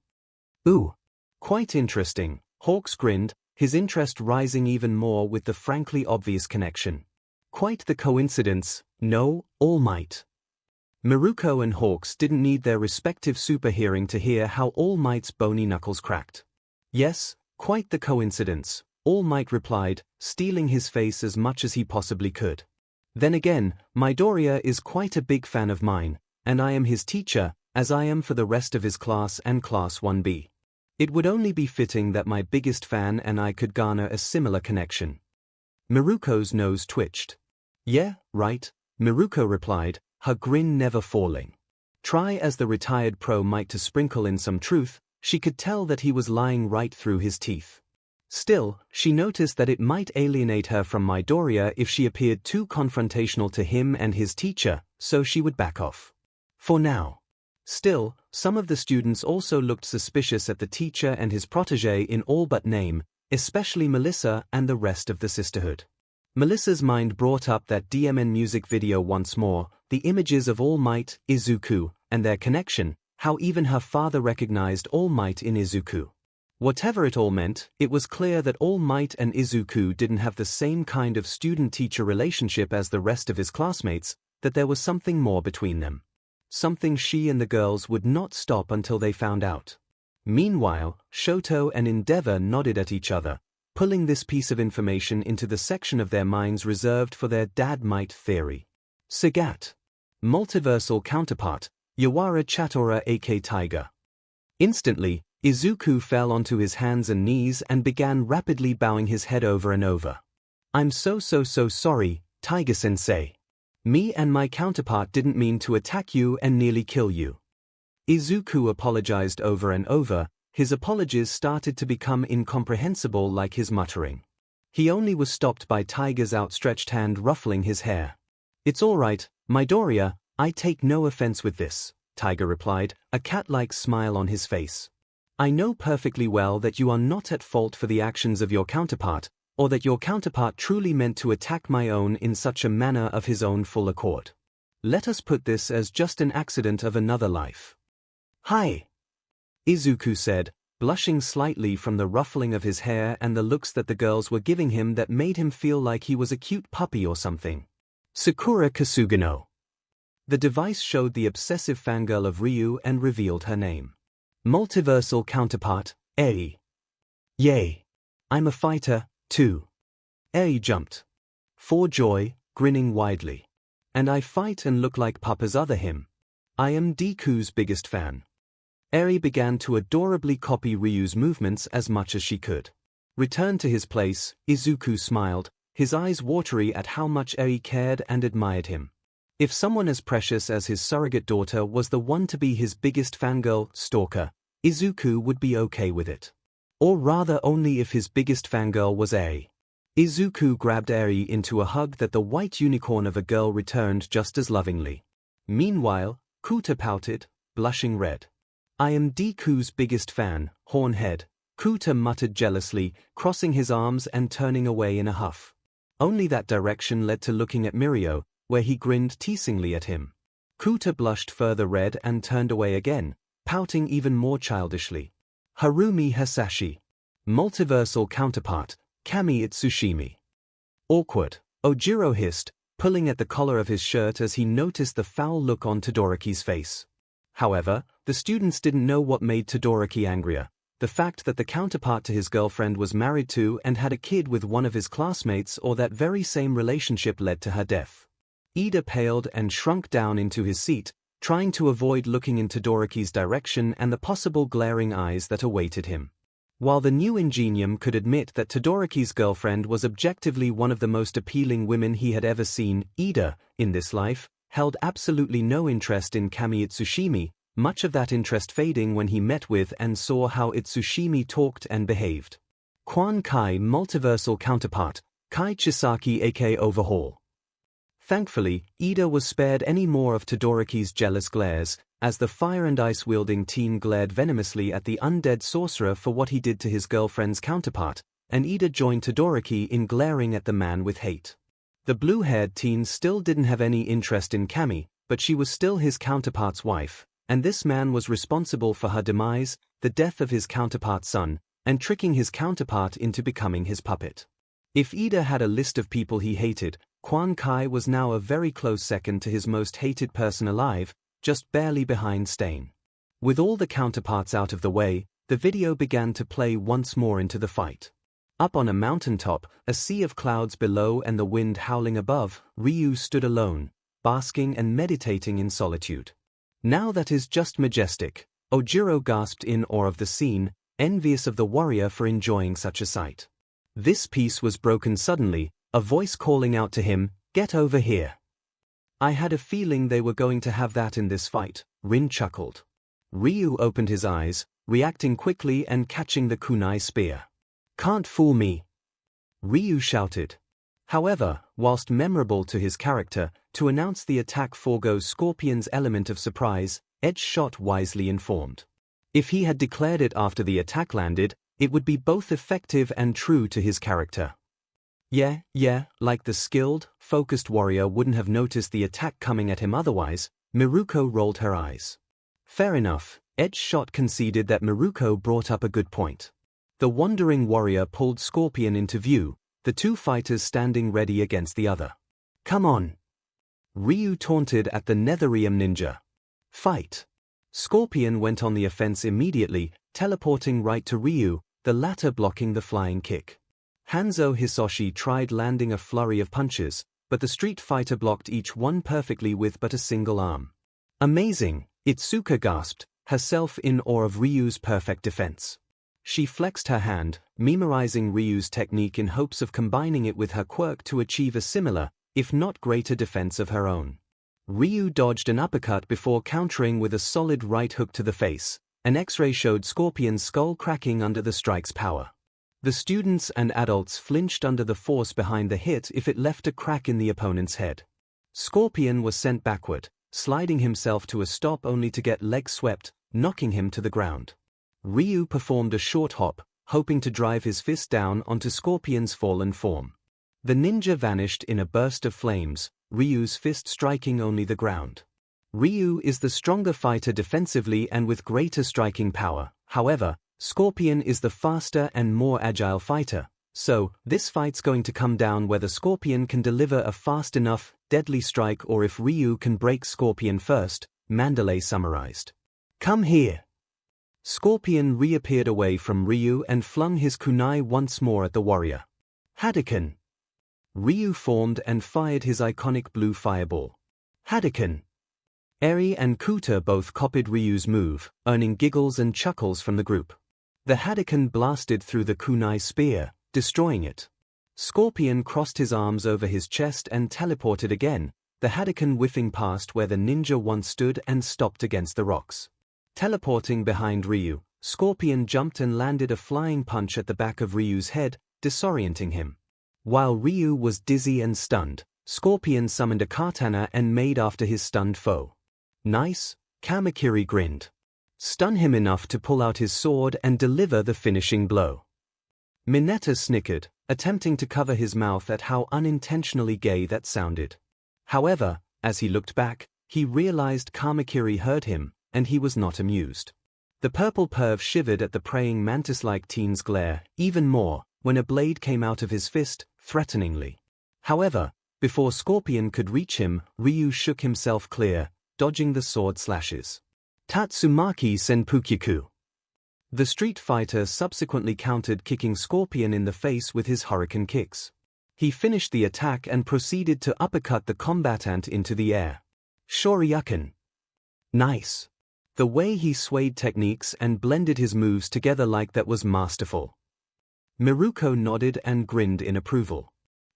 "Ooh. Quite interesting," Hawks grinned, his interest rising even more with the frankly obvious connection. "Quite the coincidence, no, All Might." Miruko and Hawks didn't need their respective super hearing to hear how All Might's bony knuckles cracked. "Yes, quite the coincidence," All Might replied, steeling his face as much as he possibly could. "Then again, Midoriya is quite a big fan of mine, and I am his teacher, as I am for the rest of his class and Class 1B. It would only be fitting that my biggest fan and I could garner a similar connection." Miruko's nose twitched. "Yeah, right," Miruko replied, her grin never falling. Try as the retired pro might to sprinkle in some truth, she could tell that he was lying right through his teeth. Still, she noticed that it might alienate her from Midoriya if she appeared too confrontational to him and his teacher, so she would back off. For now. Still, some of the students also looked suspicious at the teacher and his protégé in all but name, especially Melissa and the rest of the sisterhood. Melissa's mind brought up that DMN music video once more, the images of All Might, Izuku, and their connection, how even her father recognized All Might in Izuku. Whatever it all meant, it was clear that All Might and Izuku didn't have the same kind of student-teacher relationship as the rest of his classmates, that there was something more between them. Something she and the girls would not stop until they found out. Meanwhile, Shoto and Endeavor nodded at each other, pulling this piece of information into the section of their minds reserved for their dad might theory. Sagat. Multiversal Counterpart, Yawara Chatora aka Tiger. Instantly, Izuku fell onto his hands and knees and began rapidly bowing his head over and over. "I'm so sorry, Tiger-sensei. Me and my counterpart didn't mean to attack you and nearly kill you. Izuku apologized over and over. His apologies started to become incomprehensible like his muttering. He only was stopped by Tiger's outstretched hand ruffling his hair. It's all right, Midoriya, I take no offense with this, Tiger replied, a cat-like smile on his face. I know perfectly well that you are not at fault for the actions of your counterpart, or that your counterpart truly meant to attack my own in such a manner of his own full accord. Let us put this as just an accident of another life. Hi, Izuku said, blushing slightly from the ruffling of his hair and the looks that the girls were giving him that made him feel like he was a cute puppy or something. Sakura Kasuga. The device showed the obsessive fangirl of Ryu and revealed her name. Multiversal counterpart, Eri. Yay. I'm a fighter, too. Eri jumped. For joy, grinning widely. And I fight and look like Papa's other him. I am Deku's biggest fan. Eri began to adorably copy Ryu's movements as much as she could. Returned to his place, Izuku smiled, his eyes watery at how much Eri cared and admired him. If someone as precious as his surrogate daughter was the one to be his biggest fangirl, stalker, Izuku would be okay with it. Or rather only if his biggest fangirl was Eri. Izuku grabbed Eri into a hug that the white unicorn of a girl returned just as lovingly. Meanwhile, Kuta pouted, blushing red. I am Deku's biggest fan, hornhead, Kuta muttered jealously, crossing his arms and turning away in a huff. Only that direction led to looking at Mirio, where he grinned teasingly at him. Kuta blushed further red and turned away again, pouting even more childishly. Harumi Hasashi. Multiversal counterpart, Kami Itsushimi. Awkward, Ojiro hissed, pulling at the collar of his shirt as he noticed the foul look on Todoroki's face. However, the students didn't know what made Todoroki angrier, the fact that the counterpart to his girlfriend was married to and had a kid with one of his classmates, or that very same relationship led to her death. Ida paled and shrunk down into his seat, trying to avoid looking in Todoroki's direction and the possible glaring eyes that awaited him. While the new Ingenium could admit that Todoroki's girlfriend was objectively one of the most appealing women he had ever seen, Ida, in this life, held absolutely no interest in Kami Itsushimi, much of that interest fading when he met with and saw how Itsushimi talked and behaved. Quan Kai multiversal counterpart, Kai Chisaki aka Overhaul. Thankfully, Ida was spared any more of Todoroki's jealous glares, as the fire and ice wielding teen glared venomously at the undead sorcerer for what he did to his girlfriend's counterpart, and Ida joined Todoroki in glaring at the man with hate. The blue-haired teen still didn't have any interest in Kami, but she was still his counterpart's wife, and this man was responsible for her demise, the death of his counterpart's son, and tricking his counterpart into becoming his puppet. If Ida had a list of people he hated, Quan Kai was now a very close second to his most hated person alive, just barely behind Stain. With all the counterparts out of the way, the video began to play once more into the fight. Up on a mountaintop, a sea of clouds below and the wind howling above, Ryu stood alone, basking and meditating in solitude. Now that is just majestic, Ojiro gasped in awe of the scene, envious of the warrior for enjoying such a sight. This peace was broken suddenly, a voice calling out to him, "Get over here." I had a feeling they were going to have that in this fight, Rin chuckled. Ryu opened his eyes, reacting quickly and catching the kunai spear. Can't fool me, Ryu shouted. However, whilst memorable to his character, to announce the attack forgoes Scorpion's element of surprise, Edge shot wisely informed. If he had declared it after the attack landed, it would be both effective and true to his character. Yeah, like the skilled, focused warrior wouldn't have noticed the attack coming at him otherwise, Miruko rolled her eyes. Fair enough, Edge shot conceded that Miruko brought up a good point. The wandering warrior pulled Scorpion into view, the two fighters standing ready against the other. Come on! Ryu taunted at the Netherium ninja. Fight! Scorpion went on the offense immediately, teleporting right to Ryu, the latter blocking the flying kick. Hanzo Hisoshi tried landing a flurry of punches, but the street fighter blocked each one perfectly with but a single arm. Amazing, Itsuka gasped, herself in awe of Ryu's perfect defense. She flexed her hand, memorizing Ryu's technique in hopes of combining it with her quirk to achieve a similar, if not greater defense of her own. Ryu dodged an uppercut before countering with a solid right hook to the face. An X-ray showed Scorpion's skull cracking under the strike's power. The students and adults flinched under the force behind the hit if it left a crack in the opponent's head. Scorpion was sent backward, sliding himself to a stop only to get leg swept, knocking him to the ground. Ryu performed a short hop, hoping to drive his fist down onto Scorpion's fallen form. The ninja vanished in a burst of flames, Ryu's fist striking only the ground. Ryu is the stronger fighter defensively and with greater striking power. However, Scorpion is the faster and more agile fighter, so this fight's going to come down whether Scorpion can deliver a fast enough, deadly strike or if Ryu can break Scorpion first, Mandalay summarized. Come here. Scorpion reappeared away from Ryu and flung his kunai once more at the warrior. Hadouken! Ryu formed and fired his iconic blue fireball. Hadouken! Eri and Kuta both copied Ryu's move, earning giggles and chuckles from the group. The Hadouken blasted through the kunai spear, destroying it. Scorpion crossed his arms over his chest and teleported again, the Hadouken whiffing past where the ninja once stood and stopped against the rocks. Teleporting behind Ryu, Scorpion jumped and landed a flying punch at the back of Ryu's head, disorienting him. While Ryu was dizzy and stunned, Scorpion summoned a katana and made after his stunned foe. Nice, Kamakiri grinned. Stun him enough to pull out his sword and deliver the finishing blow. Mineta snickered, attempting to cover his mouth at how unintentionally gay that sounded. However, as he looked back, he realized Kamakiri heard him, and he was not amused. The purple perv shivered at the praying mantis-like teen's glare, even more, when a blade came out of his fist, threateningly. However, before Scorpion could reach him, Ryu shook himself clear, dodging the sword slashes. Tatsumaki Senpukyaku. The Street Fighter subsequently countered kicking Scorpion in the face with his hurricane kicks. He finished the attack and proceeded to uppercut the combatant into the air. Shoryuken. Nice. The way he swayed techniques and blended his moves together like that was masterful. Miruko nodded and grinned in approval.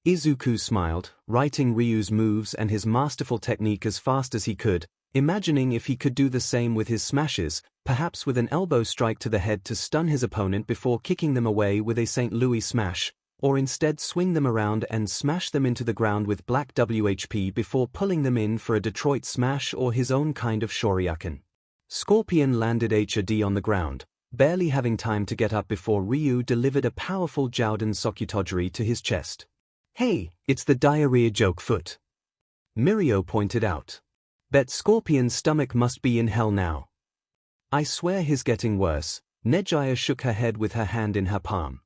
Izuku smiled, writing Ryu's moves and his masterful technique as fast as he could, imagining if he could do the same with his smashes, perhaps with an elbow strike to the head to stun his opponent before kicking them away with a St. Louis smash, or instead swing them around and smash them into the ground with black WHP before pulling them in for a Detroit smash or his own kind of Shoryuken. Scorpion landed HOD on the ground, barely having time to get up before Ryu delivered a powerful Jouden Sokutojiri to his chest. Hey, it's the diarrhea joke foot. Mirio pointed out. Bet Scorpion's stomach must be in hell now. I swear he's getting worse. Nejaya shook her head with her hand in her palm.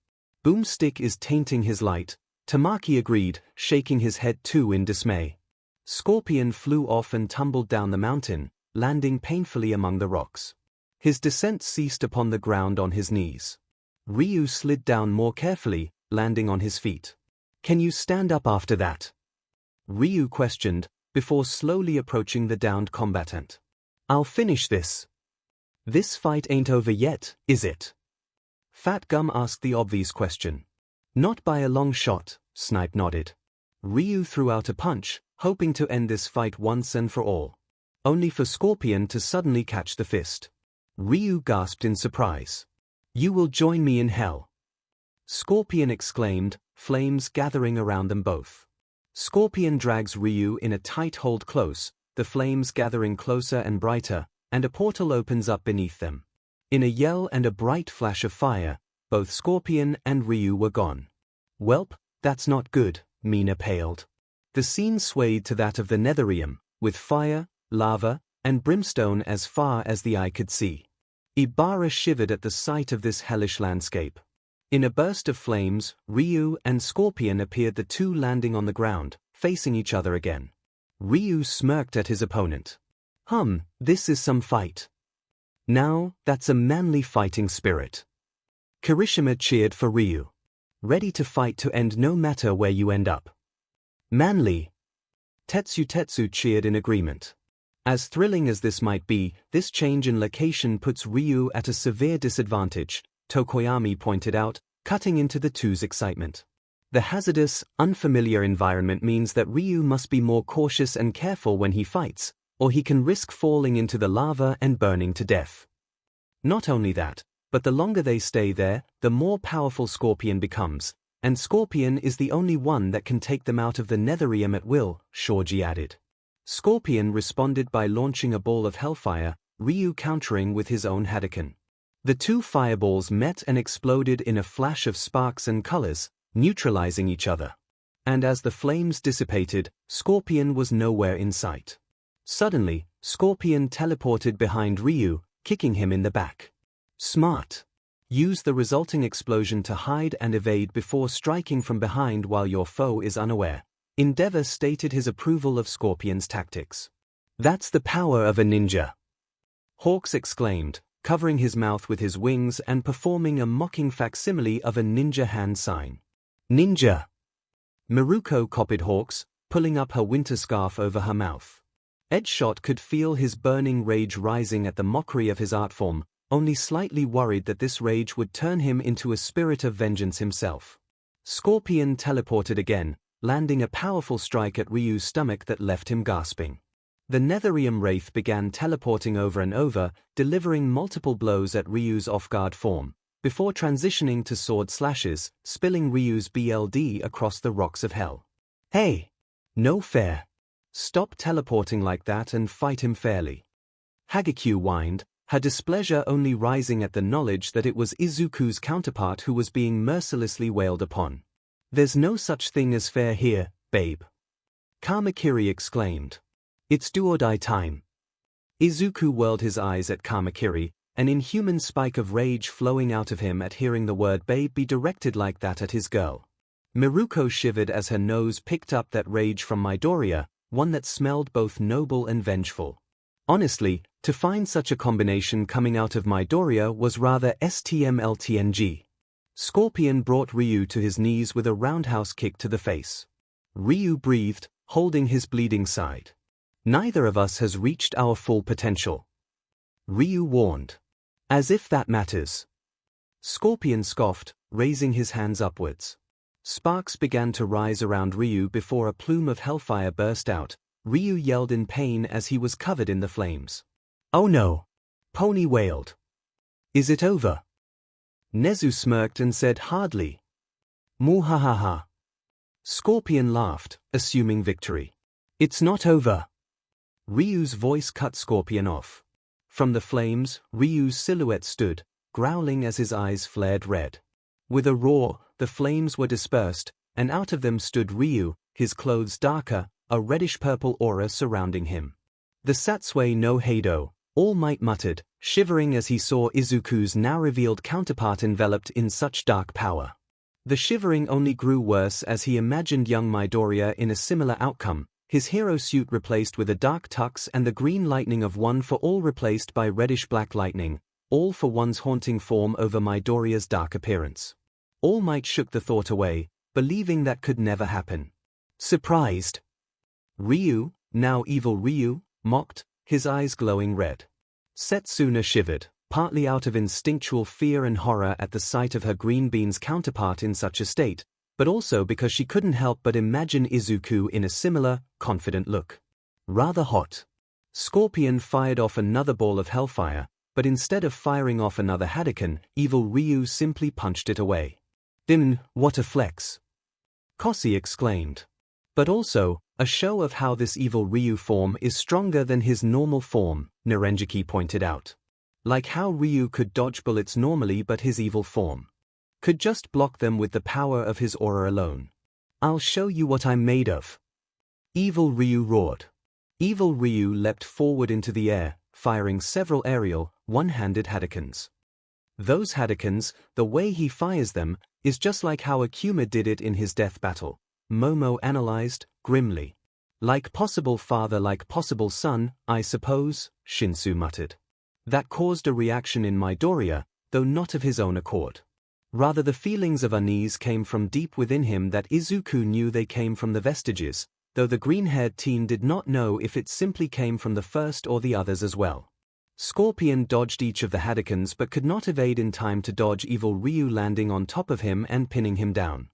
Boomstick is tainting his light, Tamaki agreed, shaking his head too in dismay. Scorpion flew off and tumbled down the mountain, landing painfully among the rocks. His descent ceased upon the ground on his knees. Ryu slid down more carefully, landing on his feet. Can you stand up after that? Ryu questioned, before slowly approaching the downed combatant. I'll finish this. This fight ain't over yet, is it? Fat Gum asked the obvious question. Not by a long shot, Snipe nodded. Ryu threw out a punch, hoping to end this fight once and for all. Only for Scorpion to suddenly catch the fist. Ryu gasped in surprise. You will join me in hell. Scorpion exclaimed, flames gathering around them both. Scorpion drags Ryu in a tight hold close, the flames gathering closer and brighter, and a portal opens up beneath them. In a yell and a bright flash of fire, both Scorpion and Ryu were gone. Welp, that's not good, Mina paled. The scene swayed to that of the Netherium, with fire, lava, and brimstone as far as the eye could see. Ibara shivered at the sight of this hellish landscape. In a burst of flames, Ryu and Scorpion appeared, the two landing on the ground, facing each other again. Ryu smirked at his opponent. This is some fight. Now, that's a manly fighting spirit. Kirishima cheered for Ryu. Ready to fight to end no matter where you end up. Manly. Tetsu cheered in agreement. As thrilling as this might be, this change in location puts Ryu at a severe disadvantage, Tokoyami pointed out, cutting into the two's excitement. The hazardous, unfamiliar environment means that Ryu must be more cautious and careful when he fights, or he can risk falling into the lava and burning to death. Not only that, but the longer they stay there, the more powerful Scorpion becomes, and Scorpion is the only one that can take them out of the Netherrealm at will, 𝐒𝐻𝐲 added. Scorpion responded by launching a ball of hellfire, Ryu countering with his own Hadouken. The two fireballs met and exploded in a flash of sparks and colors, neutralizing each other. And as the flames dissipated, Scorpion was nowhere in sight. Suddenly, Scorpion teleported behind Ryu, kicking him in the back. Smart. Use the resulting explosion to hide and evade before striking from behind while your foe is unaware. Endeavor stated his approval of Scorpion's tactics. That's the power of a ninja, Hawks exclaimed, covering his mouth with his wings and performing a mocking facsimile of a ninja hand sign. Ninja! Miruko copied Hawks, pulling up her winter scarf over her mouth. Edgeshot could feel his burning rage rising at the mockery of his art form, only slightly worried that this rage would turn him into a spirit of vengeance himself. Scorpion teleported again, landing a powerful strike at Ryu's stomach that left him gasping. The Netherrealm Wraith began teleporting over and over, delivering multiple blows at Ryu's off-guard form, before transitioning to sword slashes, spilling Ryu's BLD across the rocks of hell. Hey! No fair. Stop teleporting like that and fight him fairly. 𝐔𝐬𝐽 whined, her displeasure only rising at the knowledge that it was Izuku's counterpart who was being mercilessly wailed upon. There's no such thing as fair here, babe. Kamakiri exclaimed. It's do-or-die time. Izuku whirled his eyes at Kamakiri, an inhuman spike of rage flowing out of him at hearing the word babe be directed like that at his girl. Miruko shivered as her nose picked up that rage from Midoriya, one that smelled both noble and vengeful. Honestly, to find such a combination coming out of Midoriya was rather STMLTNG. Scorpion brought Ryu to his knees with a roundhouse kick to the face. Ryu breathed, holding his bleeding side. Neither of us has reached our full potential, Ryu warned. As if that matters. Scorpion scoffed, raising his hands upwards. Sparks began to rise around Ryu before a plume of hellfire burst out. Ryu yelled in pain as he was covered in the flames. Oh no! Pony wailed. Is it over? Nezu smirked and said hardly. Muhahaha. Scorpion laughed, assuming victory. It's not over. Ryu's voice cut Scorpion off. From the flames, Ryu's silhouette stood, growling as his eyes flared red. With a roar, the flames were dispersed, and out of them stood Ryu, his clothes darker, a reddish-purple aura surrounding him. The Satsui no Heido, All Might muttered, shivering as he saw Izuku's now-revealed counterpart enveloped in such dark power. The shivering only grew worse as he imagined young Midoriya in a similar outcome, his hero suit replaced with a dark tux and the green lightning of One for All replaced by reddish-black lightning, All for One's haunting form over Midoriya's dark appearance. All Might shook the thought away, believing that could never happen. Surprised. Ryu, now evil Ryu, mocked, his eyes glowing red. Setsuna shivered, partly out of instinctual fear and horror at the sight of her green bean's counterpart in such a state, but also because she couldn't help but imagine Izuku in a similar, confident look. Rather hot. Scorpion fired off another ball of hellfire, but instead of firing off another Hadouken, evil Ryu simply punched it away. What a flex! 𝐭𝐸 exclaimed. But also, a show of how this evil Ryu form is stronger than his normal form, Nerengeki pointed out. Like how Ryu could dodge bullets normally but his evil form could just block them with the power of his aura alone. I'll show you what I'm made of. Evil Ryu roared. Evil Ryu leapt forward into the air, firing several aerial, one-handed Hadoukens. Those Hadoukens, the way he fires them, is just like how Akuma did it in his death battle, Momo analyzed, grimly. Like possible father like possible son, I suppose, Shinsu muttered. That caused a reaction in Midoriya, though not of his own accord. Rather the feelings of unease came from deep within him that Izuku knew they came from the vestiges, though the green-haired teen did not know if it simply came from the first or the others as well. Scorpion dodged each of the Hadoukens but could not evade in time to dodge evil Ryu landing on top of him and pinning him down.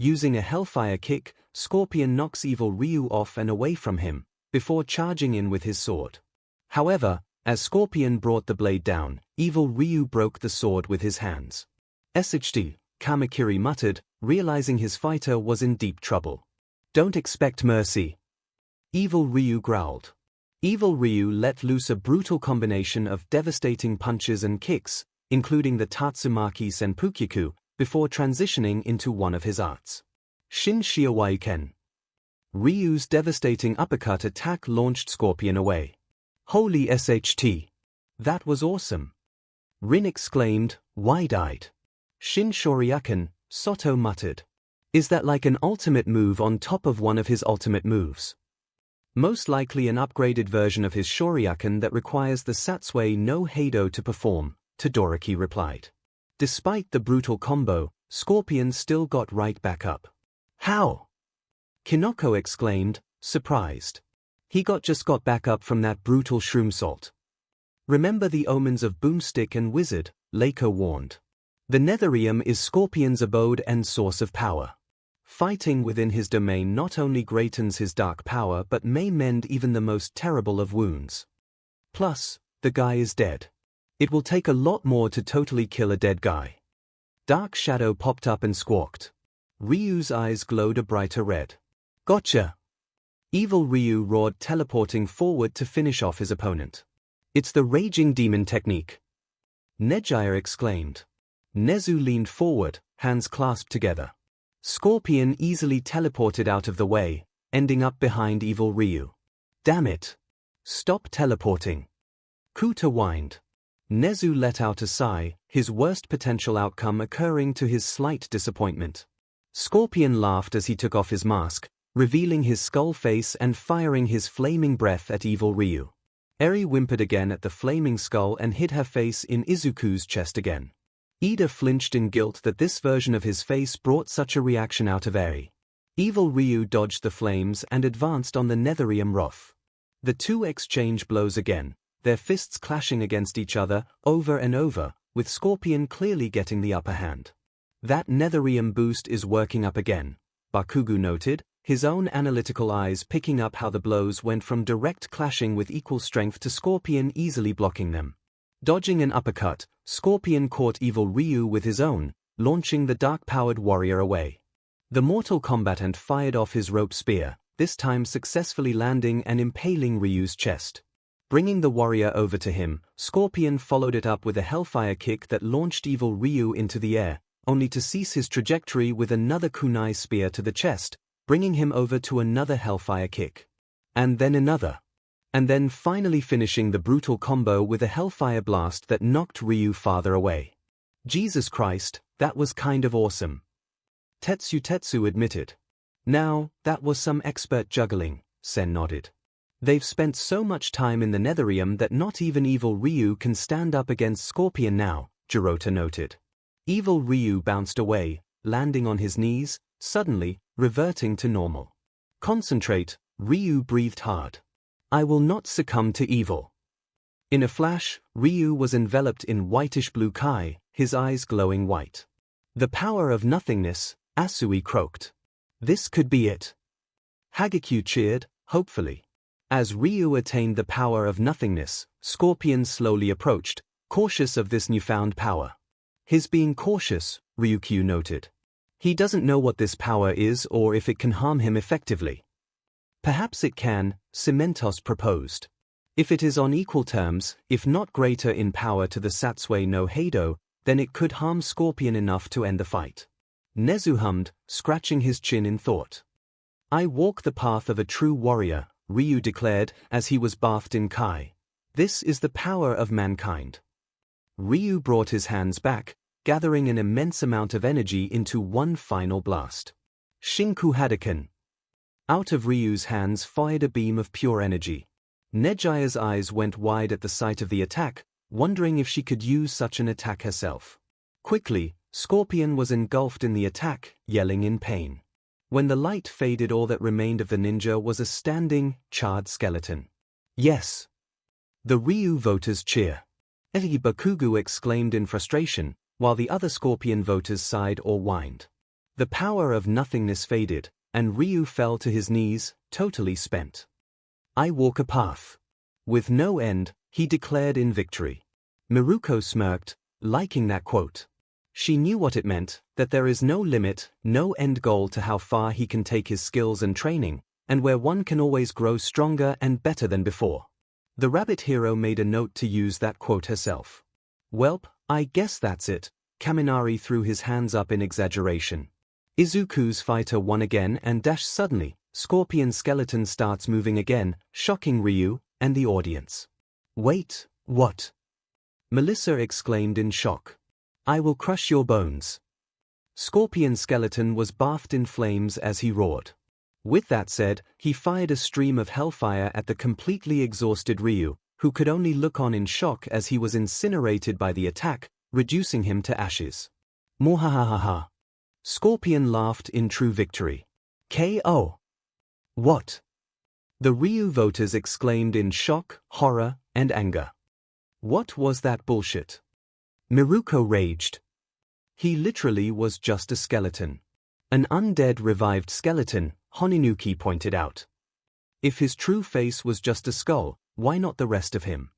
Using a Hellfire Kick, Scorpion knocks 𝐒𝐵 off and away from him, before charging in with his sword. However, as Scorpion brought the blade down, 𝐒𝐵 broke the sword with his hands. 𝐿𝐷, Kamakiri muttered, realizing his fighter was in deep trouble. "Don't expect mercy." 𝐒𝐵 growled. 𝐒𝐵 let loose a brutal combination of devastating punches and kicks, including the Tatsumaki Senpukyaku, before transitioning into one of his arts. Shin Shiawaiken. Ryu's devastating uppercut attack launched Scorpion away. "Holy SHT! That was awesome!" Rin exclaimed, wide-eyed. Shin Shoryuken, Soto muttered. "Is that like an ultimate move on top of one of his ultimate moves?" "Most likely an upgraded version of his Shoryuken that requires the Satsui no Heido to perform," Todoroki replied. Despite the brutal combo, Scorpion still got right back up. "How?" Kinoko exclaimed, surprised. "He just got back up from that brutal ♯. Remember the omens of Boomstick and Wizard," Leiko warned. "The Netherrealm is Scorpion's abode and source of power. Fighting within his domain not only greatens his dark power but may mend even the most terrible of wounds. Plus, the guy is dead. It will take a lot more to totally kill a dead guy." Dark Shadow popped up and squawked. Ryu's eyes glowed a brighter red. "Gotcha!" Evil Ryu roared, teleporting forward to finish off his opponent. "It's the Raging Demon technique!" Nejire exclaimed. Nezu leaned forward, hands clasped together. Scorpion easily teleported out of the way, ending up behind Evil Ryu. "Damn it! Stop teleporting!" Kuta whined. Nezu let out a sigh, his worst potential outcome occurring to his slight disappointment. Scorpion laughed as he took off his mask, revealing his skull face and firing his flaming breath at Evil Ryu. Eri whimpered again at the flaming skull and hid her face in Izuku's chest again. Ida flinched in guilt that this version of his face brought such a reaction out of Eri. Evil Ryu dodged the flames and advanced on the Netherrealm Wrath. The two exchange blows again, their fists clashing against each other over and over, with Scorpion clearly getting the upper hand. "That Netherrealm boost is working up again," Bakugo noted, his own analytical eyes picking up how the blows went from direct clashing with equal strength to Scorpion easily blocking them. Dodging an uppercut, Scorpion caught Evil Ryu with his own, launching the dark-powered warrior away. The mortal combatant fired off his rope spear, this time successfully landing and impaling Ryu's chest. Bringing the warrior over to him, Scorpion followed it up with a Hellfire Kick that launched Evil Ryu into the air, only to cease his trajectory with another kunai spear to the chest, bringing him over to another Hellfire Kick. And then another. And then finally finishing the brutal combo with a Hellfire Blast that knocked Ryu farther away. "Jesus Christ, that was kind of awesome," Tetsu admitted. "Now, that was some expert juggling," Sen nodded. "They've spent so much time in the Netherrealm that not even Evil Ryu can stand up against Scorpion now," Jirota noted. Evil Ryu bounced away, landing on his knees, suddenly, reverting to normal. "Concentrate," Ryu breathed hard. "I will not succumb to evil." In a flash, Ryu was enveloped in whitish-blue Kai, his eyes glowing white. "The power of nothingness," Asui croaked. "This could be it." Hagekyu cheered, hopefully. As Ryu attained the power of nothingness, Scorpion slowly approached, cautious of this newfound power. "His being cautious," Ryukyu noted. "He doesn't know what this power is or if it can harm him effectively." "Perhaps it can," Cementos proposed. "If it is on equal terms, if not greater in power to the Satsui no Heido, then it could harm Scorpion enough to end the fight." Nezu hummed, scratching his chin in thought. "I walk the path of a true warrior," Ryu declared as he was bathed in Kai. "This is the power of mankind." Ryu brought his hands back, gathering an immense amount of energy into one final blast. Shinku Hadouken! Out of Ryu's hands fired a beam of pure energy. Nejire's eyes went wide at the sight of the attack, wondering if she could use such an attack herself. Quickly, Scorpion was engulfed in the attack, yelling in pain. When the light faded, all that remained of the ninja was a standing, charred skeleton. "Yes!" The Ryu voters cheer. Bakugo exclaimed in frustration, while the other Scorpion voters sighed or whined. The power of nothingness faded, and Ryu fell to his knees, totally spent. "I walk a path with no end," he declared in victory. Miruko smirked, liking that quote. She knew what it meant, that there is no limit, no end goal to how far he can take his skills and training, and where one can always grow stronger and better than before. The rabbit hero made a note to use that quote herself. "Welp, I guess that's it." Kaminari threw his hands up in exaggeration. Izuku's fighter won again and dashed suddenly. Scorpion skeleton starts moving again, shocking Ryu and the audience. "Wait, what?" Melissa exclaimed in shock. "I will crush your bones." Scorpion skeleton was bathed in flames as he roared. With that said, he fired a stream of hellfire at the completely exhausted Ryu, who could only look on in shock as he was incinerated by the attack, reducing him to ashes. Mwahahaha. Scorpion laughed in true victory. "KO. What?" The Ryu voters exclaimed in shock, horror, and anger. What was that bullshit? Miruko raged. He literally was just a skeleton. An undead revived skeleton, Honinuki pointed out. If his true face was just a skull, why not the rest of him?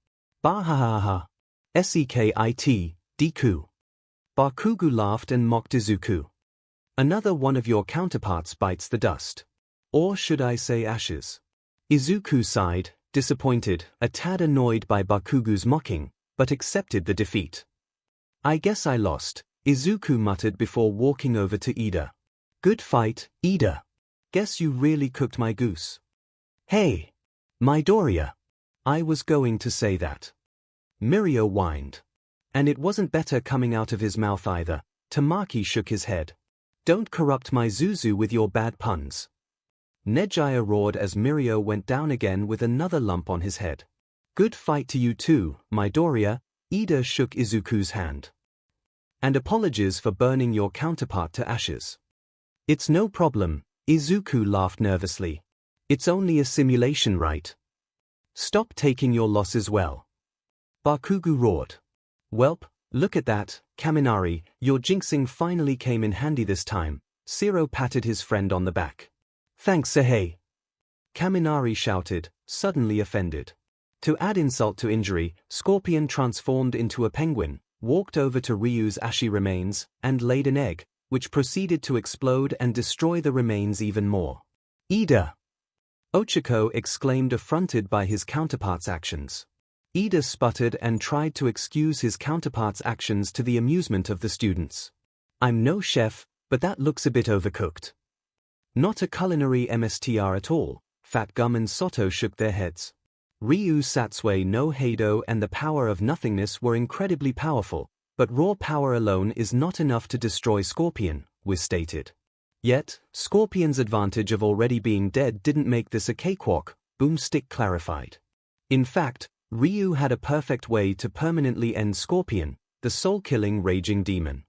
Bahahaha. Sekit, Deku. Bakugu laughed and mocked Izuku. "Another one of your counterparts bites the dust. Or should I say ashes?" Izuku sighed, disappointed, a tad annoyed by Bakugu's mocking, but accepted the defeat. "I guess I lost," Izuku muttered before walking over to Ida. "Good fight, Ida. Guess you really cooked my goose." "Hey, Midoriya. I was going to say that." Mirio whined. And it wasn't better coming out of his mouth either. Tamaki shook his head. "Don't corrupt my Zuzu with your bad puns." Nejaya roared as Mirio went down again with another lump on his head. "Good fight to you too, Midoriya." Ida shook Izuku's hand. "And apologies for burning your counterpart to ashes." "It's no problem," Izuku laughed nervously. "It's only a simulation, right? Stop taking your losses well." Bakugu roared. "Welp, look at that, Kaminari, your jinxing finally came in handy this time." Zero patted his friend on the back. "Thanks, Sehei." Kaminari shouted, suddenly offended. To add insult to injury, Scorpion transformed into a penguin, walked over to Ryu's ashy remains, and laid an egg, which proceeded to explode and destroy the remains even more. "Ida!" Ochako exclaimed, affronted by his counterpart's actions. Ida sputtered and tried to excuse his counterpart's actions to the amusement of the students. "I'm no chef, but that looks a bit overcooked." "Not a culinary MSTR at all," Fat Gum and Soto shook their heads. Ryu Satsui no Heido and the power of nothingness were incredibly powerful, but raw power alone is not enough to destroy Scorpion, Wiz stated. Yet, Scorpion's advantage of already being dead didn't make this a cakewalk, Boomstick clarified. In fact, Ryu had a perfect way to permanently end Scorpion, the soul-killing raging demon.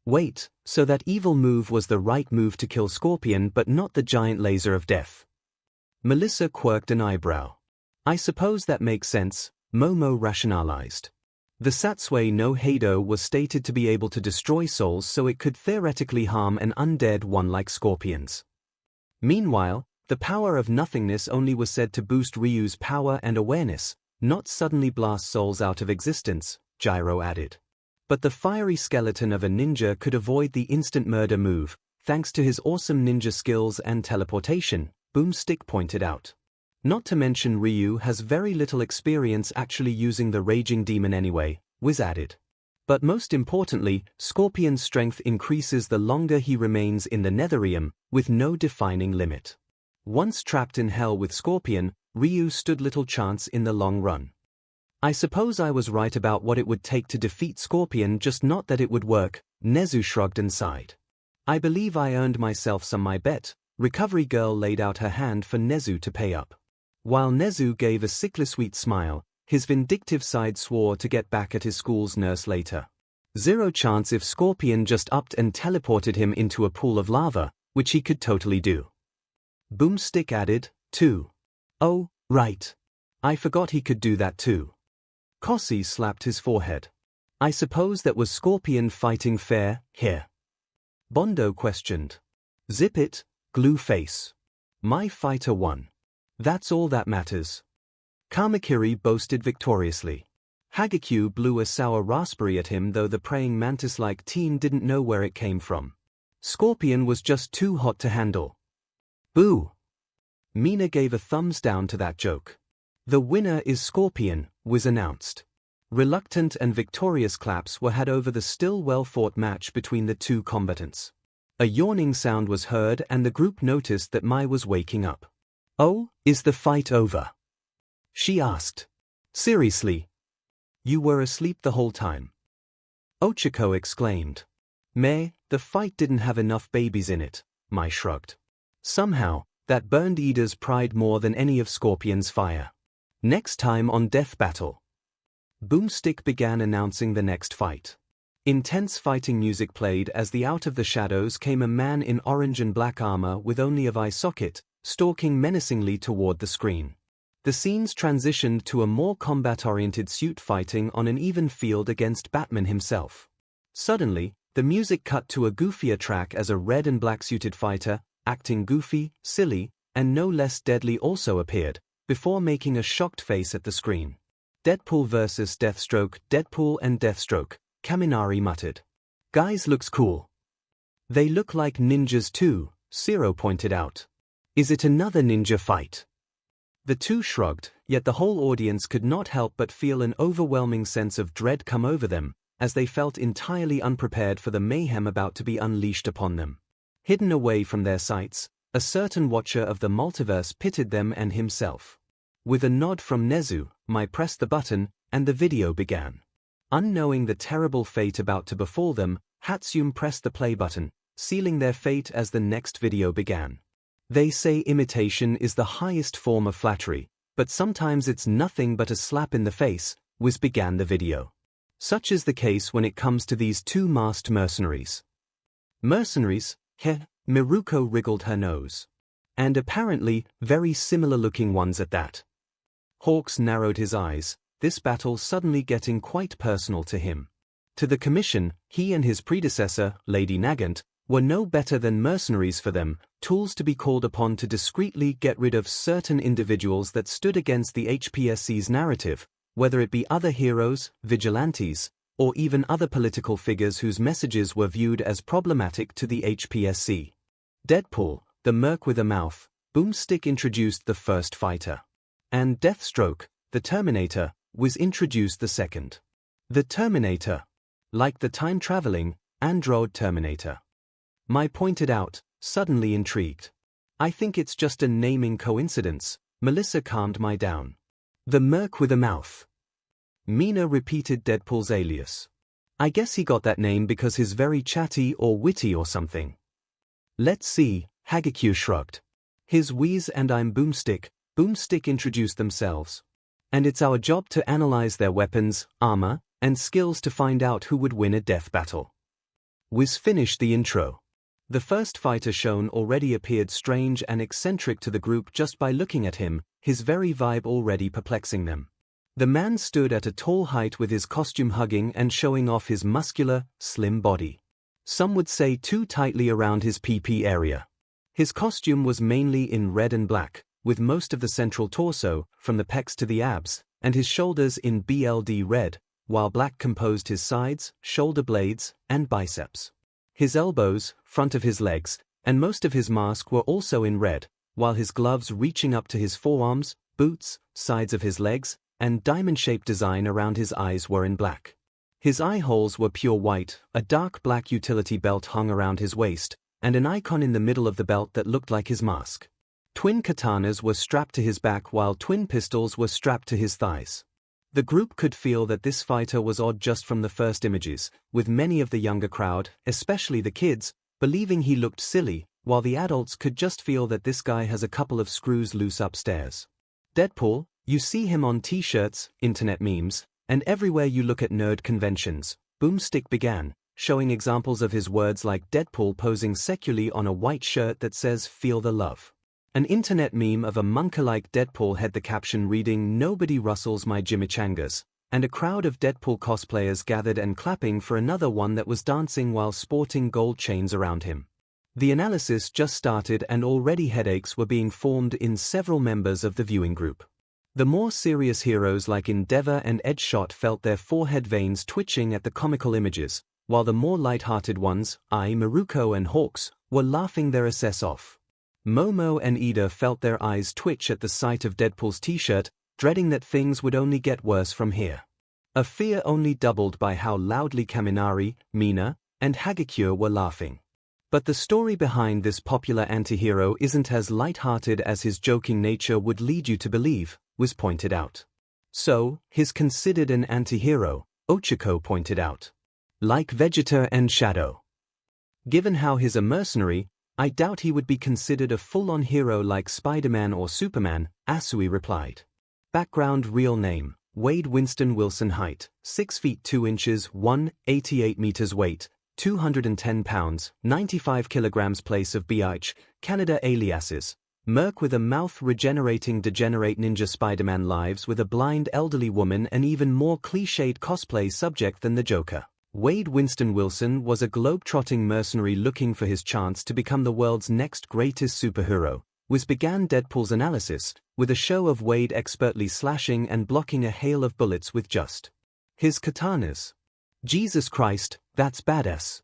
Wait, so that evil move was the right move to kill Scorpion but not the giant laser of death? Melissa quirked an eyebrow. "I suppose that makes sense," Momo rationalized. The Satsui no Heido was stated to be able to destroy souls, so it could theoretically harm an undead one like Scorpion's. Meanwhile, the power of nothingness only was said to boost Ryu's power and awareness, not suddenly blast souls out of existence, Gyro added. But the fiery skeleton of a ninja could avoid the instant murder move, thanks to his awesome ninja skills and teleportation, Boomstick pointed out. Not to mention Ryu has very little experience actually using the raging demon anyway, Wiz added. But most importantly, Scorpion's strength increases the longer he remains in the Netherrealm, with no defining limit. Once trapped in hell with Scorpion, Ryu stood little chance in the long run. "I suppose I was right about what it would take to defeat Scorpion, just not that it would work," Nezu shrugged and sighed. "I believe I earned myself some my bet." Recovery Girl laid out her hand for Nezu to pay up. While Nezu gave a sickly sweet smile, his vindictive side swore to get back at his school's nurse later. Zero chance if Scorpion just upped and teleported him into a pool of lava, which he could totally do. Boomstick added, too. "Oh, right. I forgot he could do that too." Kossi slapped his forehead. "I suppose that was Scorpion fighting fair, here." Bondo questioned. Zip it, glue face. My fighter won. That's all that matters. Kamakiri boasted victoriously. 𝐒𝐻𝐽 blew a sour raspberry at him, though the praying mantis-like teen didn't know where it came from. Scorpion was just too hot to handle. Boo! Mina gave a thumbs down to that joke. The winner is Scorpion, was announced. Reluctant and victorious claps were had over the still well-fought match between the two combatants. A yawning sound was heard and the group noticed that Mai was waking up. Oh, is the fight over? She asked. Seriously? You were asleep the whole time? Ochako exclaimed. Meh, the fight didn't have enough babies in it, Mai shrugged. Somehow, that burned Ida's pride more than any of Scorpion's fire. Next time on Death Battle. Boomstick began announcing the next fight. Intense fighting music played as out of the shadows came a man in orange and black armor with only a eye socket, stalking menacingly toward the screen. The scenes transitioned to a more combat-oriented suit fighting on an even field against Batman himself. Suddenly, the music cut to a goofier track as a red and black-suited fighter, acting goofy, silly, and no less deadly also appeared, before making a shocked face at the screen. Deadpool vs. Deathstroke, Deadpool and Deathstroke, Kaminari muttered. Guys looks cool. They look like ninjas too, Zero pointed out. Is it another ninja fight? The two shrugged, yet the whole audience could not help but feel an overwhelming sense of dread come over them, as they felt entirely unprepared for the mayhem about to be unleashed upon them. Hidden away from their sights, a certain watcher of the multiverse pitied them and himself. With a nod from Nezu, Mai pressed the button, and the video began. Unknowing the terrible fate about to befall them, Hatsune pressed the play button, sealing their fate as the next video began. They say imitation is the highest form of flattery, but sometimes it's nothing but a slap in the face, began the video. Such is the case when it comes to these two masked mercenaries. Mercenaries? Miruko wriggled her nose. And apparently, very similar-looking ones at that. Hawks narrowed his eyes, this battle suddenly getting quite personal to him. To the Commission, he and his predecessor, Lady Nagant, were no better than mercenaries for them, tools to be called upon to discreetly get rid of certain individuals that stood against the HPSC's narrative, whether it be other heroes, vigilantes, or even other political figures whose messages were viewed as problematic to the HPSC. Deadpool, the merc with a mouth, Boomstick introduced the first fighter. And Deathstroke, the Terminator, was introduced the second. The Terminator. Like the time-traveling, android Terminator. Mai pointed out, suddenly intrigued. I think it's just a naming coincidence, Melissa calmed Mai down. The merc with a mouth. Mina repeated Deadpool's alias. I guess he got that name because he's very chatty or witty or something. Let's see, 𝐒𝐻𝐽 shrugged. His Wheeze and I'm Boomstick. Boomstick introduced themselves. And it's our job to analyze their weapons, armor, and skills to find out who would win a death battle. Wiz finished the intro. The first fighter shown already appeared strange and eccentric to the group just by looking at him, his very vibe already perplexing them. The man stood at a tall height with his costume hugging and showing off his muscular, slim body. Some would say too tightly around his PP area. His costume was mainly in red and black, with most of the central torso, from the pecs to the abs, and his shoulders in BLD red, while black composed his sides, shoulder blades, and biceps. His elbows, front of his legs, and most of his mask were also in red, while his gloves reaching up to his forearms, boots, sides of his legs, and diamond-shaped design around his eyes were in black. His eye holes were pure white, a dark black utility belt hung around his waist, and an icon in the middle of the belt that looked like his mask. Twin katanas were strapped to his back while twin pistols were strapped to his thighs. The group could feel that this fighter was odd just from the first images, with many of the younger crowd, especially the kids, believing he looked silly, while the adults could just feel that this guy has a couple of screws loose upstairs. Deadpool, you see him on t-shirts, internet memes, and everywhere you look at nerd conventions, Boomstick began, showing examples of his words like Deadpool posing secularly on a white shirt that says "Feel the love." An internet meme of a monka-like Deadpool had the caption reading "Nobody rustles my chimichangas," and a crowd of Deadpool cosplayers gathered and clapping for another one that was dancing while sporting gold chains around him. The analysis just started and already headaches were being formed in several members of the viewing group. The more serious heroes like Endeavor and Edgeshot felt their forehead veins twitching at the comical images, while the more light-hearted ones, Miruko and Hawks, were laughing their ass off. Momo and Ida felt their eyes twitch at the sight of Deadpool's t-shirt, dreading that things would only get worse from here. A fear only doubled by how loudly Kaminari, Mina, and Hagekure were laughing. But the story behind this popular antihero isn't as light-hearted as his joking nature would lead you to believe, was pointed out. So, he's considered an antihero, Ochako pointed out. Like Vegeta and Shadow. Given how he's a mercenary, I doubt he would be considered a full-on hero like Spider-Man or Superman, Asui replied. Background real name, Wade Winston Wilson height, 6 feet 2 inches 188 meters weight, 210 pounds, 95 kilograms place of BH, Canada aliases. Merc with a mouth-regenerating degenerate ninja Spider-Man lives with a blind elderly woman and even more cliched cosplay subject than the Joker. Wade Winston Wilson was a globe-trotting mercenary looking for his chance to become the world's next greatest superhero, which began Deadpool's analysis, with a show of Wade expertly slashing and blocking a hail of bullets with just his katanas. Jesus Christ, that's badass.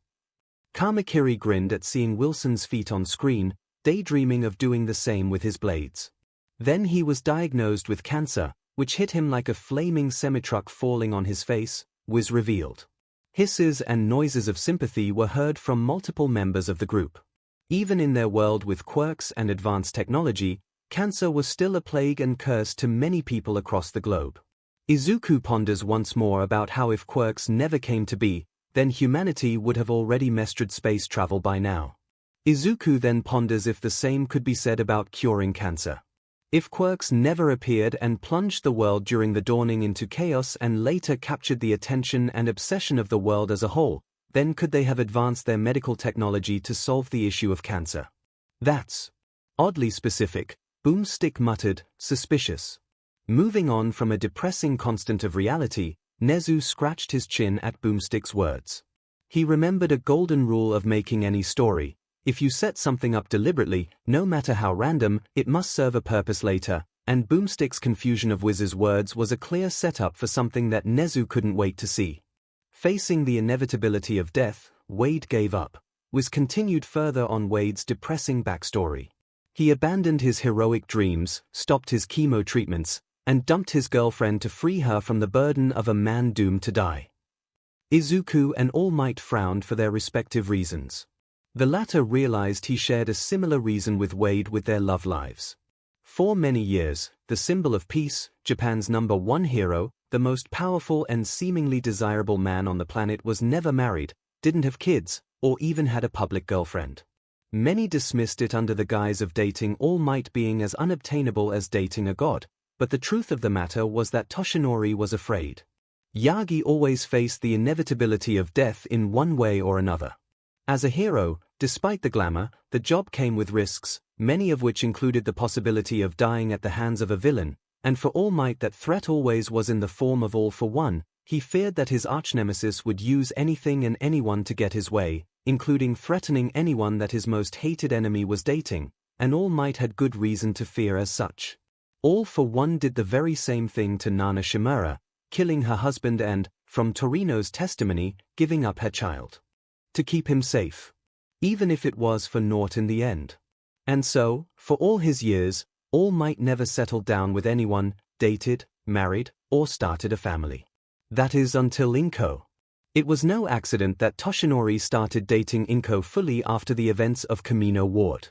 Kamakiri grinned at seeing Wilson's feat on screen, daydreaming of doing the same with his blades. Then he was diagnosed with cancer, which hit him like a flaming semi-truck falling on his face, was revealed. Hisses and noises of sympathy were heard from multiple members of the group. Even in their world with quirks and advanced technology, cancer was still a plague and curse to many people across the globe. Izuku ponders once more about how if quirks never came to be, then humanity would have already mastered space travel by now. Izuku then ponders if the same could be said about curing cancer. If quirks never appeared and plunged the world during the dawning into chaos and later captured the attention and obsession of the world as a whole, then could they have advanced their medical technology to solve the issue of cancer? That's oddly specific, Boomstick muttered, suspicious. Moving on from a depressing constant of reality, Nezu scratched his chin at Boomstick's words. He remembered a golden rule of making any story. If you set something up deliberately, no matter how random, it must serve a purpose later, and Boomstick's confusion of Wiz's words was a clear setup for something that Nezu couldn't wait to see. Facing the inevitability of death, Wade gave up. Wiz continued further on Wade's depressing backstory. He abandoned his heroic dreams, stopped his chemo treatments, and dumped his girlfriend to free her from the burden of a man doomed to die. Izuku and All Might frowned for their respective reasons. The latter realized he shared a similar reason with Wade with their love lives. For many years, the symbol of peace, Japan's #1 hero, the most powerful and seemingly desirable man on the planet was never married, didn't have kids, or even had a public girlfriend. Many dismissed it under the guise of dating All Might being as unobtainable as dating a god, but the truth of the matter was that Toshinori was afraid. Yagi always faced the inevitability of death in one way or another. As a hero, despite the glamour, the job came with risks, many of which included the possibility of dying at the hands of a villain, and for All Might that threat always was in the form of All for One. He feared that his archnemesis would use anything and anyone to get his way, including threatening anyone that his most hated enemy was dating, and All Might had good reason to fear as such. All for One did the very same thing to Nana Shimura, killing her husband and, from Torino's testimony, giving up her child. To keep him safe. Even if it was for naught in the end. And so, for all his years, All Might never settled down with anyone, dated, married, or started a family. That is until 𝐒𝐭. It was no accident that Toshinori started dating 𝐒𝐭 fully after the events of Kamino Ward.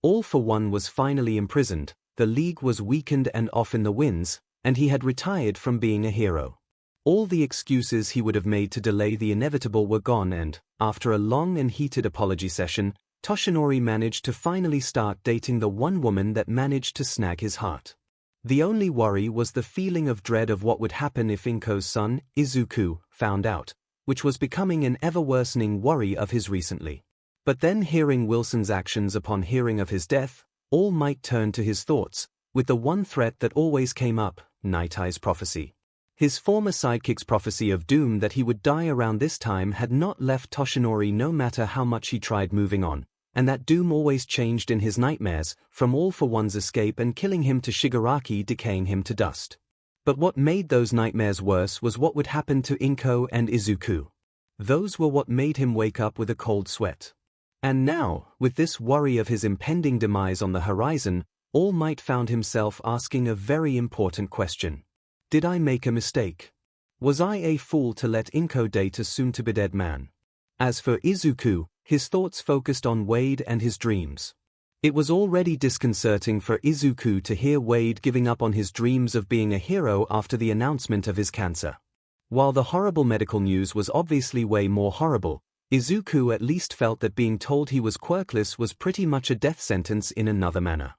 All for One was finally imprisoned, the League was weakened and off in the winds, and he had retired from being a hero. All the excuses he would have made to delay the inevitable were gone and, after a long and heated apology session, Toshinori managed to finally start dating the one woman that managed to snag his heart. The only worry was the feeling of dread of what would happen if 𝐒𝐭's son, Izuku, found out, which was becoming an ever-worsening worry of his recently. But then hearing Wilson's actions upon hearing of his death, All Might turned to his thoughts, with the one threat that always came up, Night Eye's prophecy. His former sidekick's prophecy of doom that he would die around this time had not left Toshinori no matter how much he tried moving on, and that doom always changed in his nightmares, from All for One's escape and killing him to Shigaraki decaying him to dust. But what made those nightmares worse was what would happen to Inko and Izuku. Those were what made him wake up with a cold sweat. And now, with this worry of his impending demise on the horizon, All Might found himself asking a very important question. Did I make a mistake? Was I a fool to let Inko date a soon-to-be-dead man? As for Izuku, his thoughts focused on Wade and his dreams. It was already disconcerting for Izuku to hear Wade giving up on his dreams of being a hero after the announcement of his cancer. While the horrible medical news was obviously way more horrible, Izuku at least felt that being told he was quirkless was pretty much a death sentence in another manner.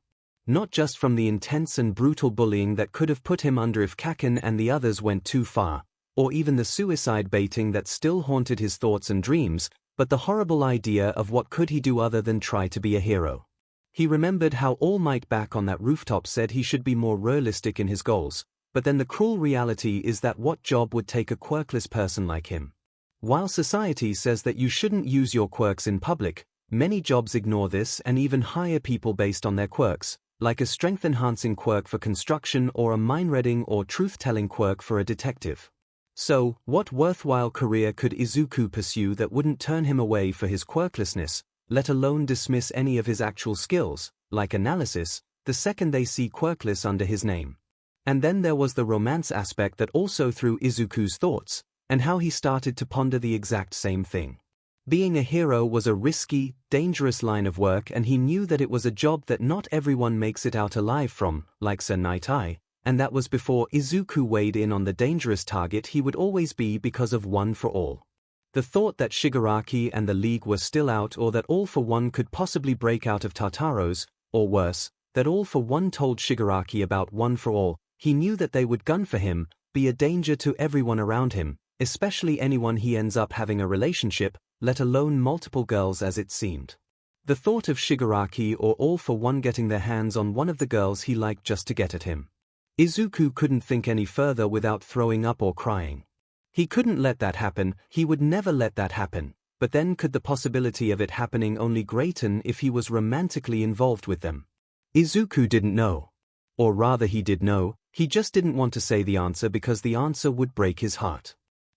Not just from the intense and brutal bullying that could have put him under if Kaken and the others went too far, or even the suicide baiting that still haunted his thoughts and dreams, but the horrible idea of what could he do other than try to be a hero. He remembered how All Might back on that rooftop said he should be more realistic in his goals, but then the cruel reality is that what job would take a quirkless person like him? While society says that you shouldn't use your quirks in public, many jobs ignore this and even hire people based on their quirks, like a strength-enhancing quirk for construction or a mind-reading or truth-telling quirk for a detective. So, what worthwhile career could Izuku pursue that wouldn't turn him away for his quirklessness, let alone dismiss any of his actual skills, like analysis, the second they see quirkless under his name? And then there was the romance aspect that also threw Izuku's thoughts, and how he started to ponder the exact same thing. Being a hero was a risky, dangerous line of work, and he knew that it was a job that not everyone makes it out alive from, like Sir Night Eye, and that was before Izuku weighed in on the dangerous target he would always be because of One for All. The thought that Shigaraki and the League were still out, or that All for One could possibly break out of Tartaros, or worse, that All for One told Shigaraki about One for All, he knew that they would gun for him, be a danger to everyone around him, especially anyone he ends up having a relationship, let alone multiple girls as it seemed. The thought of Shigaraki or All for One getting their hands on one of the girls he liked just to get at him. Izuku couldn't think any further without throwing up or crying. He couldn't let that happen, he would never let that happen, but then could the possibility of it happening only greaten if he was romantically involved with them? Izuku didn't know. Or rather he did know, he just didn't want to say the answer because the answer would break his heart.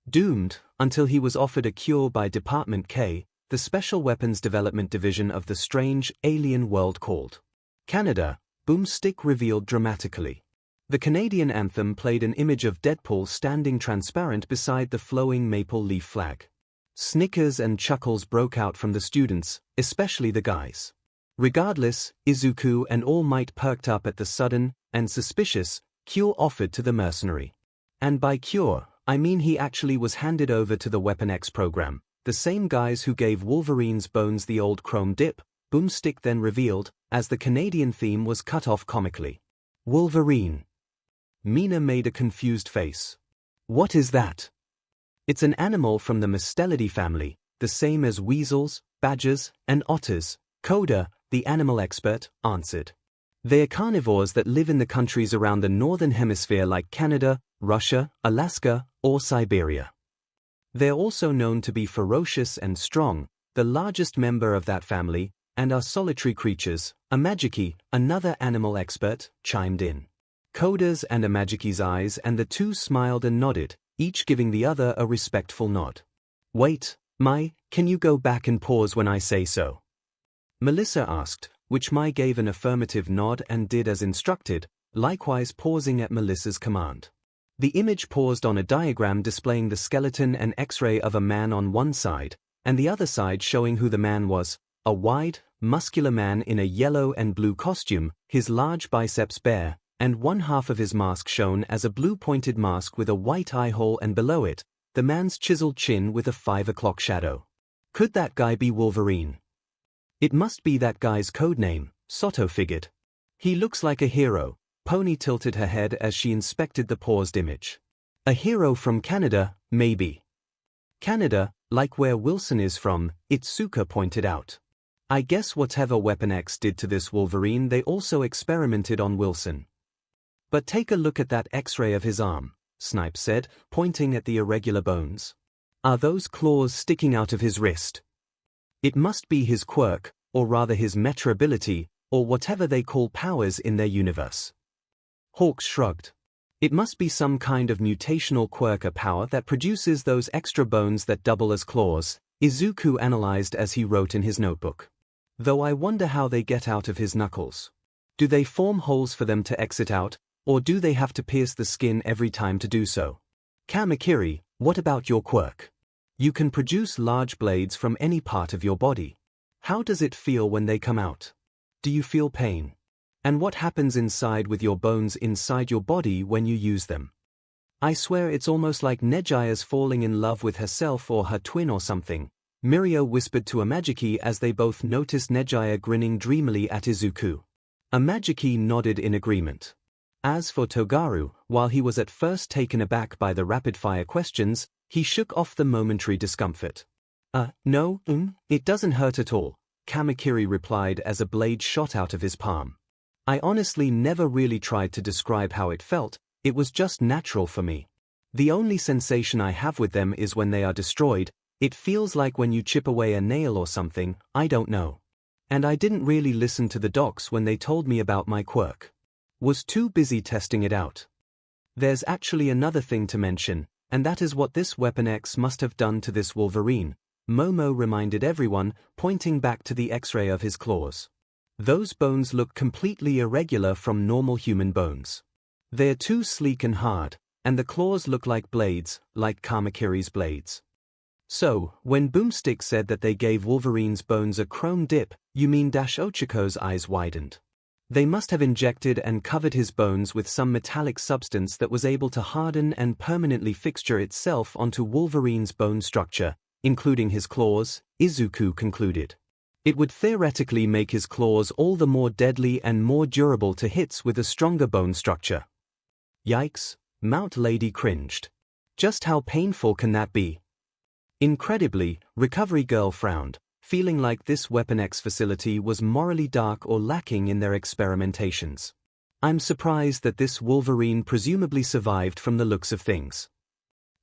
Doomed, until he was offered a cure by Department K, the Special Weapons Development Division of the strange, alien world called Canada. Boomstick revealed dramatically. The Canadian anthem played an image of Deadpool standing transparent beside the flowing maple leaf flag. Snickers and chuckles broke out from the students, especially the guys. Regardless, Izuku and All Might perked up at the sudden, and suspicious, cure offered to the mercenary. And by cure, I mean he actually was handed over to the Weapon X program, the same guys who gave Wolverine's bones the old chrome dip, Boomstick then revealed, as the Canadian theme was cut off comically. Wolverine. Mina made a confused face. What is that? It's an animal from the Mustelidae family, the same as weasels, badgers, and otters, Koda, the animal expert, answered. They are carnivores that live in the countries around the northern hemisphere like Canada, Russia, Alaska, or Siberia. They are also known to be ferocious and strong, the largest member of that family, and are solitary creatures. Amagiki, another animal expert, chimed in. Koda's and Amagiki's eyes and the two smiled and nodded, each giving the other a respectful nod. Wait, can you go back and pause when I say so? Melissa asked, which Mai gave an affirmative nod and did as instructed, likewise pausing at Melissa's command. The image paused on a diagram displaying the skeleton and X-ray of a man on one side, and the other side showing who the man was, a wide, muscular man in a yellow and blue costume, his large biceps bare, and one half of his mask shown as a blue-pointed mask with a white eye hole, and below it, the man's chiseled chin with a 5 o'clock shadow. Could that guy be Wolverine? It must be that guy's codename, Soto figured. He looks like a hero. Pony tilted her head as she inspected the paused image. A hero from Canada, maybe. Canada, like where Wilson is from, Itsuka pointed out. I guess whatever Weapon X did to this Wolverine they also experimented on Wilson. But take a look at that X-ray of his arm. Snipe said, pointing at the irregular bones. Are those claws sticking out of his wrist? It must be his quirk, or rather his meta ability, or whatever they call powers in their universe. Hawks shrugged. It must be some kind of mutational quirk or power that produces those extra bones that double as claws, Izuku analyzed as he wrote in his notebook. Though I wonder how they get out of his knuckles. Do they form holes for them to exit out, or do they have to pierce the skin every time to do so? Kamakiri, what about your quirk? You can produce large blades from any part of your body. How does it feel when they come out? Do you feel pain? And what happens inside with your bones inside your body when you use them? I swear it's almost like Nejia's falling in love with herself or her twin or something, Mirio whispered to Amajiki as they both noticed Nejia grinning dreamily at Izuku. Amajiki nodded in agreement. As for Togaru, while he was at first taken aback by the rapid-fire questions, he shook off the momentary discomfort. No, it doesn't hurt at all, Kamakiri replied as a blade shot out of his palm. I honestly never really tried to describe how it felt, it was just natural for me. The only sensation I have with them is when they are destroyed, it feels like when you chip away a nail or something, I don't know. And I didn't really listen to the docs when they told me about my quirk. Was too busy testing it out. There's actually another thing to mention, and that is what this Weapon X must have done to this Wolverine, Momo reminded everyone, pointing back to the X-ray of his claws. Those bones look completely irregular from normal human bones. They're too sleek and hard, and the claws look like blades, like Kamakiri's blades. So, when Boomstick said that they gave Wolverine's bones a chrome dip, you mean Ochiko's eyes widened. They must have injected and covered his bones with some metallic substance that was able to harden and permanently fixture itself onto Wolverine's bone structure, including his claws, Izuku concluded. It would theoretically make his claws all the more deadly and more durable to hits with a stronger bone structure. Yikes, Mount Lady cringed. Just how painful can that be? Incredibly, Recovery Girl frowned, feeling like this Weapon X facility was morally dark or lacking in their experimentations. I'm surprised that this Wolverine presumably survived from the looks of things.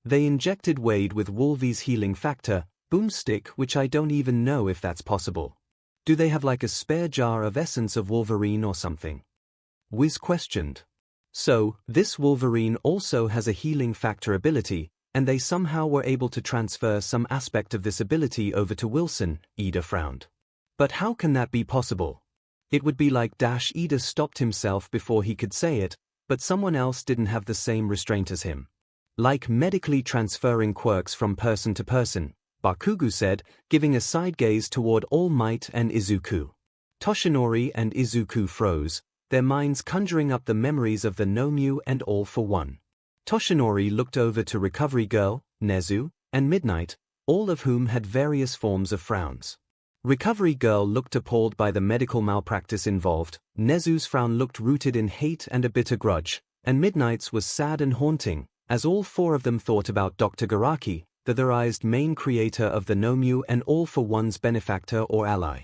They injected Wade with Wolvie's healing factor, Boomstick, which I don't even know if that's possible. Do they have like a spare jar of essence of Wolverine or something? Wiz questioned. So, this Wolverine also has a healing factor ability, and they somehow were able to transfer some aspect of this ability over to Wilson, Ida frowned. But how can that be possible? It would be like Ida stopped himself before he could say it, but someone else didn't have the same restraint as him. Like medically transferring quirks from person to person, Bakugo said, giving a side gaze toward All Might and Izuku. Toshinori and Izuku froze, their minds conjuring up the memories of the Nomu and All for One. Toshinori looked over to Recovery Girl, Nezu, and Midnight, all of whom had various forms of frowns. Recovery Girl looked appalled by the medical malpractice involved, Nezu's frown looked rooted in hate and a bitter grudge, and Midnight's was sad and haunting, as all four of them thought about Dr. Garaki, the theorized main creator of the Nomu and All for One's benefactor or ally.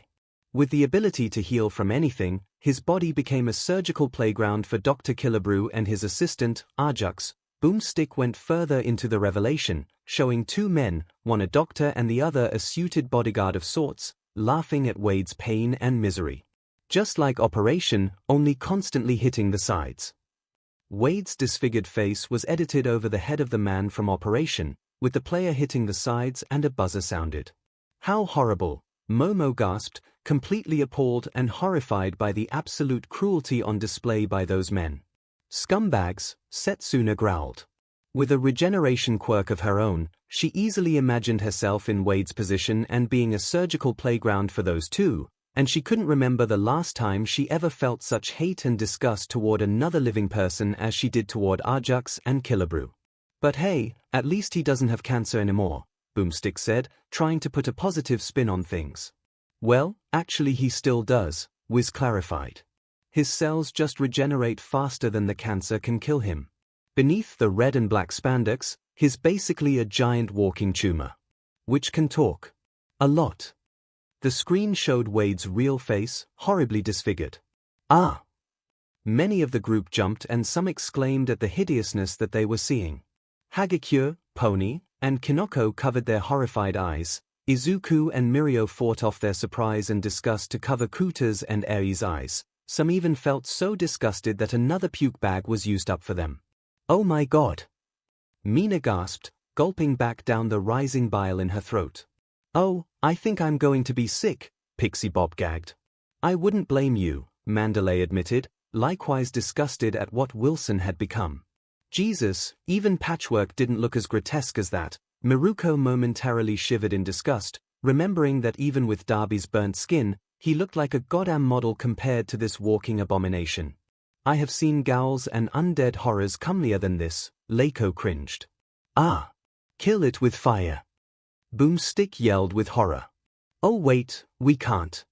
With the ability to heal from anything, his body became a surgical playground for Dr. Killebrew and his assistant, Arjux. Boomstick went further into the revelation, showing two men, one a doctor and the other a suited bodyguard of sorts, laughing at Wade's pain and misery. Just like Operation, only constantly hitting the sides. Wade's disfigured face was edited over the head of the man from Operation, with the player hitting the sides and a buzzer sounded. How horrible, Momo gasped, completely appalled and horrified by the absolute cruelty on display by those men. Scumbags, Setsuna growled. With a regeneration quirk of her own, she easily imagined herself in Wade's position and being a surgical playground for those two, and she couldn't remember the last time she ever felt such hate and disgust toward another living person as she did toward Arjux and Killebrew. But hey, at least he doesn't have cancer anymore, Boomstick said, trying to put a positive spin on things. Well, actually he still does, Wiz clarified. His cells just regenerate faster than the cancer can kill him. Beneath the red and black spandex, he's basically a giant walking tumor. Which can talk. A lot. The screen showed Wade's real face, horribly disfigured. Ah! Many of the group jumped and some exclaimed at the hideousness that they were seeing. 𝐻𝐻𝐿, Pony, and 𝐾𝐚𝐲 covered their horrified eyes. Izuku and Mirio fought off their surprise and disgust to cover Kuta's and Eri's eyes. Some even felt so disgusted that another puke bag was used up for them. Oh my god! Mina gasped, gulping back down the rising bile in her throat. Oh, I think I'm going to be sick, Pixie Bob gagged. I wouldn't blame you, Mandalay admitted, likewise disgusted at what Wilson had become. Jesus, even Patchwork didn't look as grotesque as that. Miruko momentarily shivered in disgust, remembering that even with Darby's burnt skin, he looked like a goddamn model compared to this walking abomination. I have seen ghouls and undead horrors comelier than this, Layko cringed. Ah! Kill it with fire! Boomstick yelled with horror. Oh wait, we can't.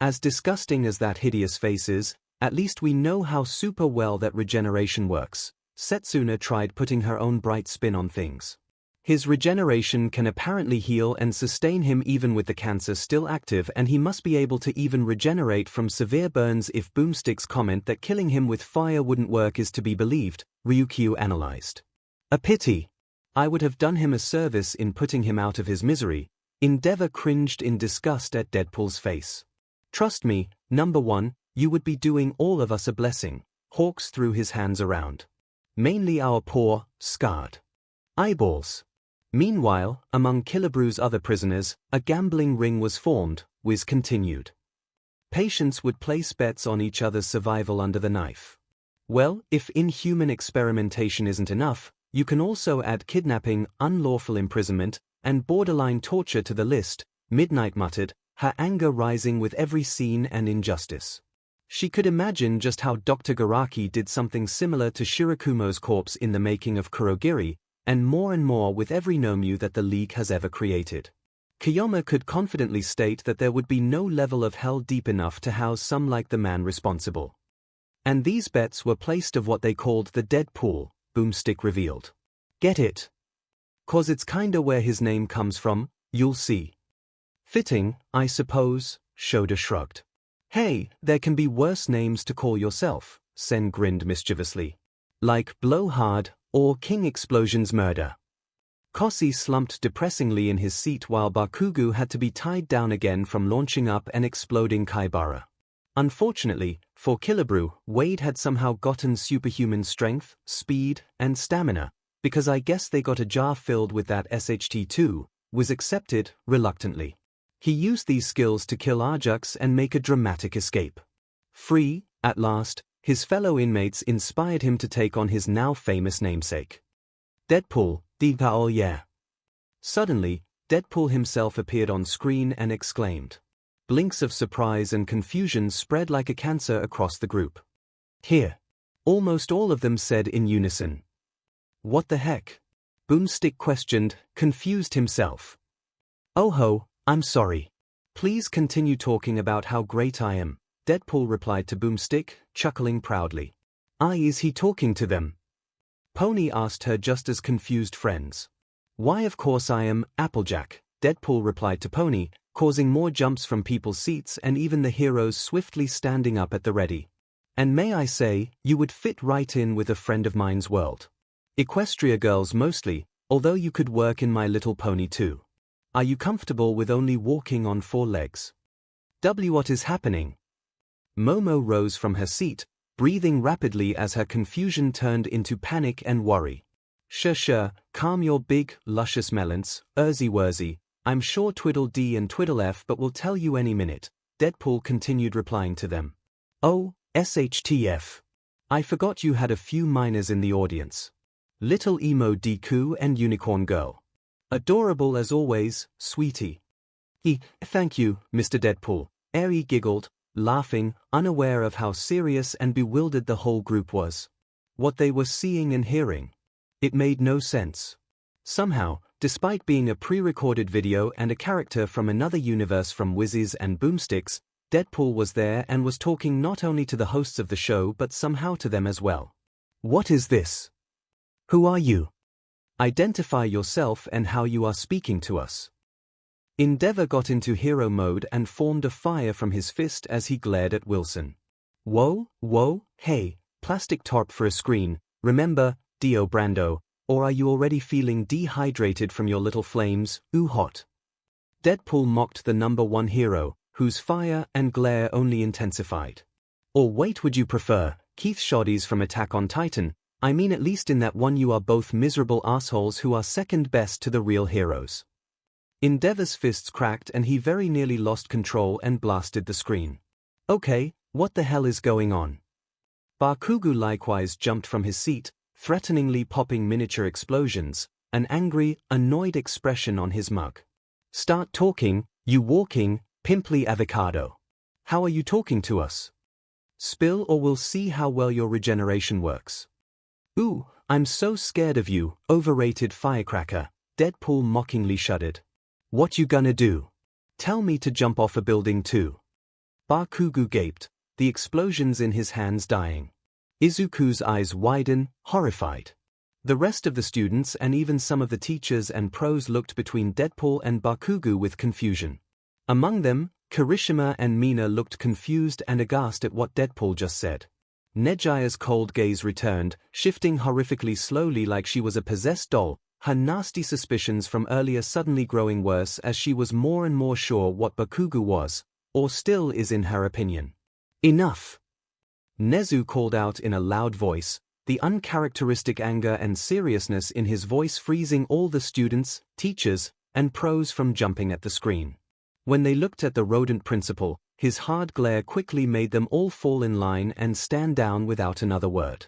As disgusting as that hideous face is, at least we know how super well that regeneration works. Setsuna tried putting her own bright spin on things. His regeneration can apparently heal and sustain him even with the cancer still active, and he must be able to even regenerate from severe burns if Boomstick's comment that killing him with fire wouldn't work is to be believed, Ryukyu analyzed. A pity. I would have done him a service in putting him out of his misery. Endeavor cringed in disgust at Deadpool's face. Trust me, number one, you would be doing all of us a blessing. Hawks threw his hands around. Mainly our poor, scarred eyeballs. Meanwhile, among Killabru's other prisoners, a gambling ring was formed, Wiz continued. Patients would place bets on each other's survival under the knife. Well, if inhuman experimentation isn't enough, you can also add kidnapping, unlawful imprisonment, and borderline torture to the list, Midnight muttered, her anger rising with every scene and injustice. She could imagine just how Dr. Garaki did something similar to Shirakumo's corpse in the making of Kurogiri, and more with every Nomu that the League has ever created. Kiyoma could confidently state that there would be no level of hell deep enough to house some like the man responsible. And these bets were placed of what they called the dead pool, Boomstick revealed. Get it? 'Cause it's kinda where his name comes from, you'll see. Fitting, I suppose, Shoda shrugged. Hey, there can be worse names to call yourself, Sen grinned mischievously. Like Blowhard, or King Explosion's murder. Kossi slumped depressingly in his seat while Bakugu had to be tied down again from launching up and exploding Kaibara. Unfortunately, for Killabru, Wade had somehow gotten superhuman strength, speed, and stamina, because I guess they got a jar filled with that SHT-2, was accepted, reluctantly. He used these skills to kill Arjux and make a dramatic escape. Free, at last, his fellow inmates inspired him to take on his now famous namesake. Deadpool, oh yeah. Suddenly, Deadpool himself appeared on screen and exclaimed. Blinks of surprise and confusion spread like a cancer across the group. Here. Almost all of them said in unison. What the heck? Boomstick questioned, confused himself. Oh ho, I'm sorry. Please continue talking about how great I am, Deadpool replied to Boomstick, chuckling proudly. Is he talking to them? Pony asked her just as confused friends. Why of course I am, Applejack, Deadpool replied to Pony, causing more jumps from people's seats and even the heroes swiftly standing up at the ready. And may I say, you would fit right in with a friend of mine's world. Equestria girls mostly, although you could work in My Little Pony too. Are you comfortable with only walking on 4 legs? What is happening? Momo rose from her seat, breathing rapidly as her confusion turned into panic and worry. Sure, calm your big, luscious melons, Wurzy. I'm sure Twiddle D and Twiddle F but will tell you any minute, Deadpool continued replying to them. Oh, SHTF. I forgot you had a few minors in the audience. Little Emo Deku and Unicorn Girl. Adorable as always, sweetie. Thank you, Mr. Deadpool, Eri giggled, laughing, unaware of how serious and bewildered the whole group was. What they were seeing and hearing. It made no sense. Somehow, despite being a pre-recorded video and a character from another universe from Whizzes and Boomsticks, Deadpool was there and was talking not only to the hosts of the show but somehow to them as well. What is this? Who are you? Identify yourself and how you are speaking to us. Endeavor got into hero mode and formed a fire from his fist as he glared at Wilson. Whoa, hey, plastic tarp for a screen, remember, Dio Brando, or are you already feeling dehydrated from your little flames, ooh hot? Deadpool mocked the #1 hero, whose fire and glare only intensified. Or wait, would you prefer, Keith Shoddy's from Attack on Titan? I mean, at least in that one you are both miserable assholes who are second best to the real heroes. Endeavor's fists cracked and he very nearly lost control and blasted the screen. Okay, what the hell is going on? Bakugo likewise jumped from his seat, threateningly popping miniature explosions, an angry, annoyed expression on his mug. Start talking, you walking, pimply avocado. How are you talking to us? Spill or we'll see how well your regeneration works. Ooh, I'm so scared of you, overrated firecracker, Deadpool mockingly shuddered. What you gonna do? Tell me to jump off a building too? Bakugo gaped, the explosions in his hands dying. Izuku's eyes widen, horrified. The rest of the students and even some of the teachers and pros looked between Deadpool and Bakugo with confusion. Among them, Kirishima and Mina looked confused and aghast at what Deadpool just said. Nejia's cold gaze returned, shifting horrifically slowly like she was a possessed doll, her nasty suspicions from earlier suddenly growing worse as she was more and more sure what Bakugo was, or still is in her opinion. Enough! Nezu called out in a loud voice, the uncharacteristic anger and seriousness in his voice freezing all the students, teachers, and pros from jumping at the screen. When they looked at the rodent principal, his hard glare quickly made them all fall in line and stand down without another word.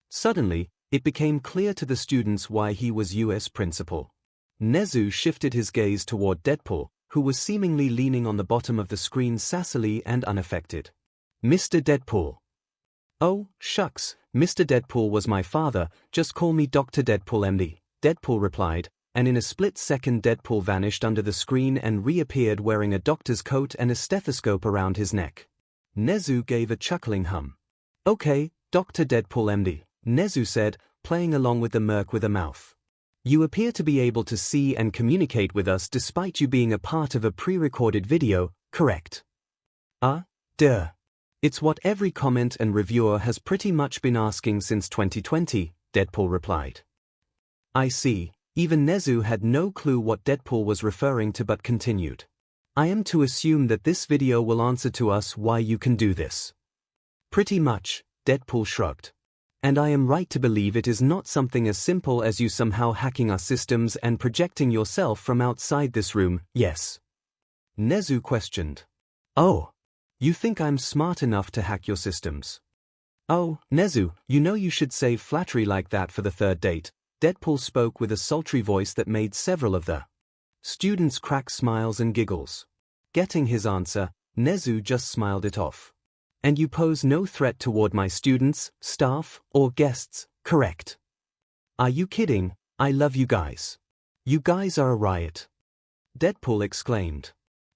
Suddenly, it became clear to the students why he was US principal. Nezu shifted his gaze toward Deadpool, who was seemingly leaning on the bottom of the screen sassily and unaffected. Mr. Deadpool. Oh, shucks, Mr. Deadpool was my father, just call me Dr. Deadpool MD, Deadpool replied, and in a split second Deadpool vanished under the screen and reappeared wearing a doctor's coat and a stethoscope around his neck. Nezu gave a chuckling hum. Okay, Dr. Deadpool MD, Nezu said, playing along with the merc with a mouth. You appear to be able to see and communicate with us despite you being a part of a pre-recorded video, correct? Duh. It's what every comment and reviewer has pretty much been asking since 2020, Deadpool replied. I see. Even Nezu had no clue what Deadpool was referring to but continued. I am to assume that this video will answer to us why you can do this. Pretty much, Deadpool shrugged. And I am right to believe it is not something as simple as you somehow hacking our systems and projecting yourself from outside this room, yes? Nezu questioned. Oh. You think I'm smart enough to hack your systems? Oh, Nezu, you know you should save flattery like that for the third date. Deadpool spoke with a sultry voice that made several of the students crack smiles and giggles. Getting his answer, Nezu just smiled it off. And you pose no threat toward my students, staff, or guests, correct? Are you kidding? I love you guys. You guys are a riot. Deadpool exclaimed.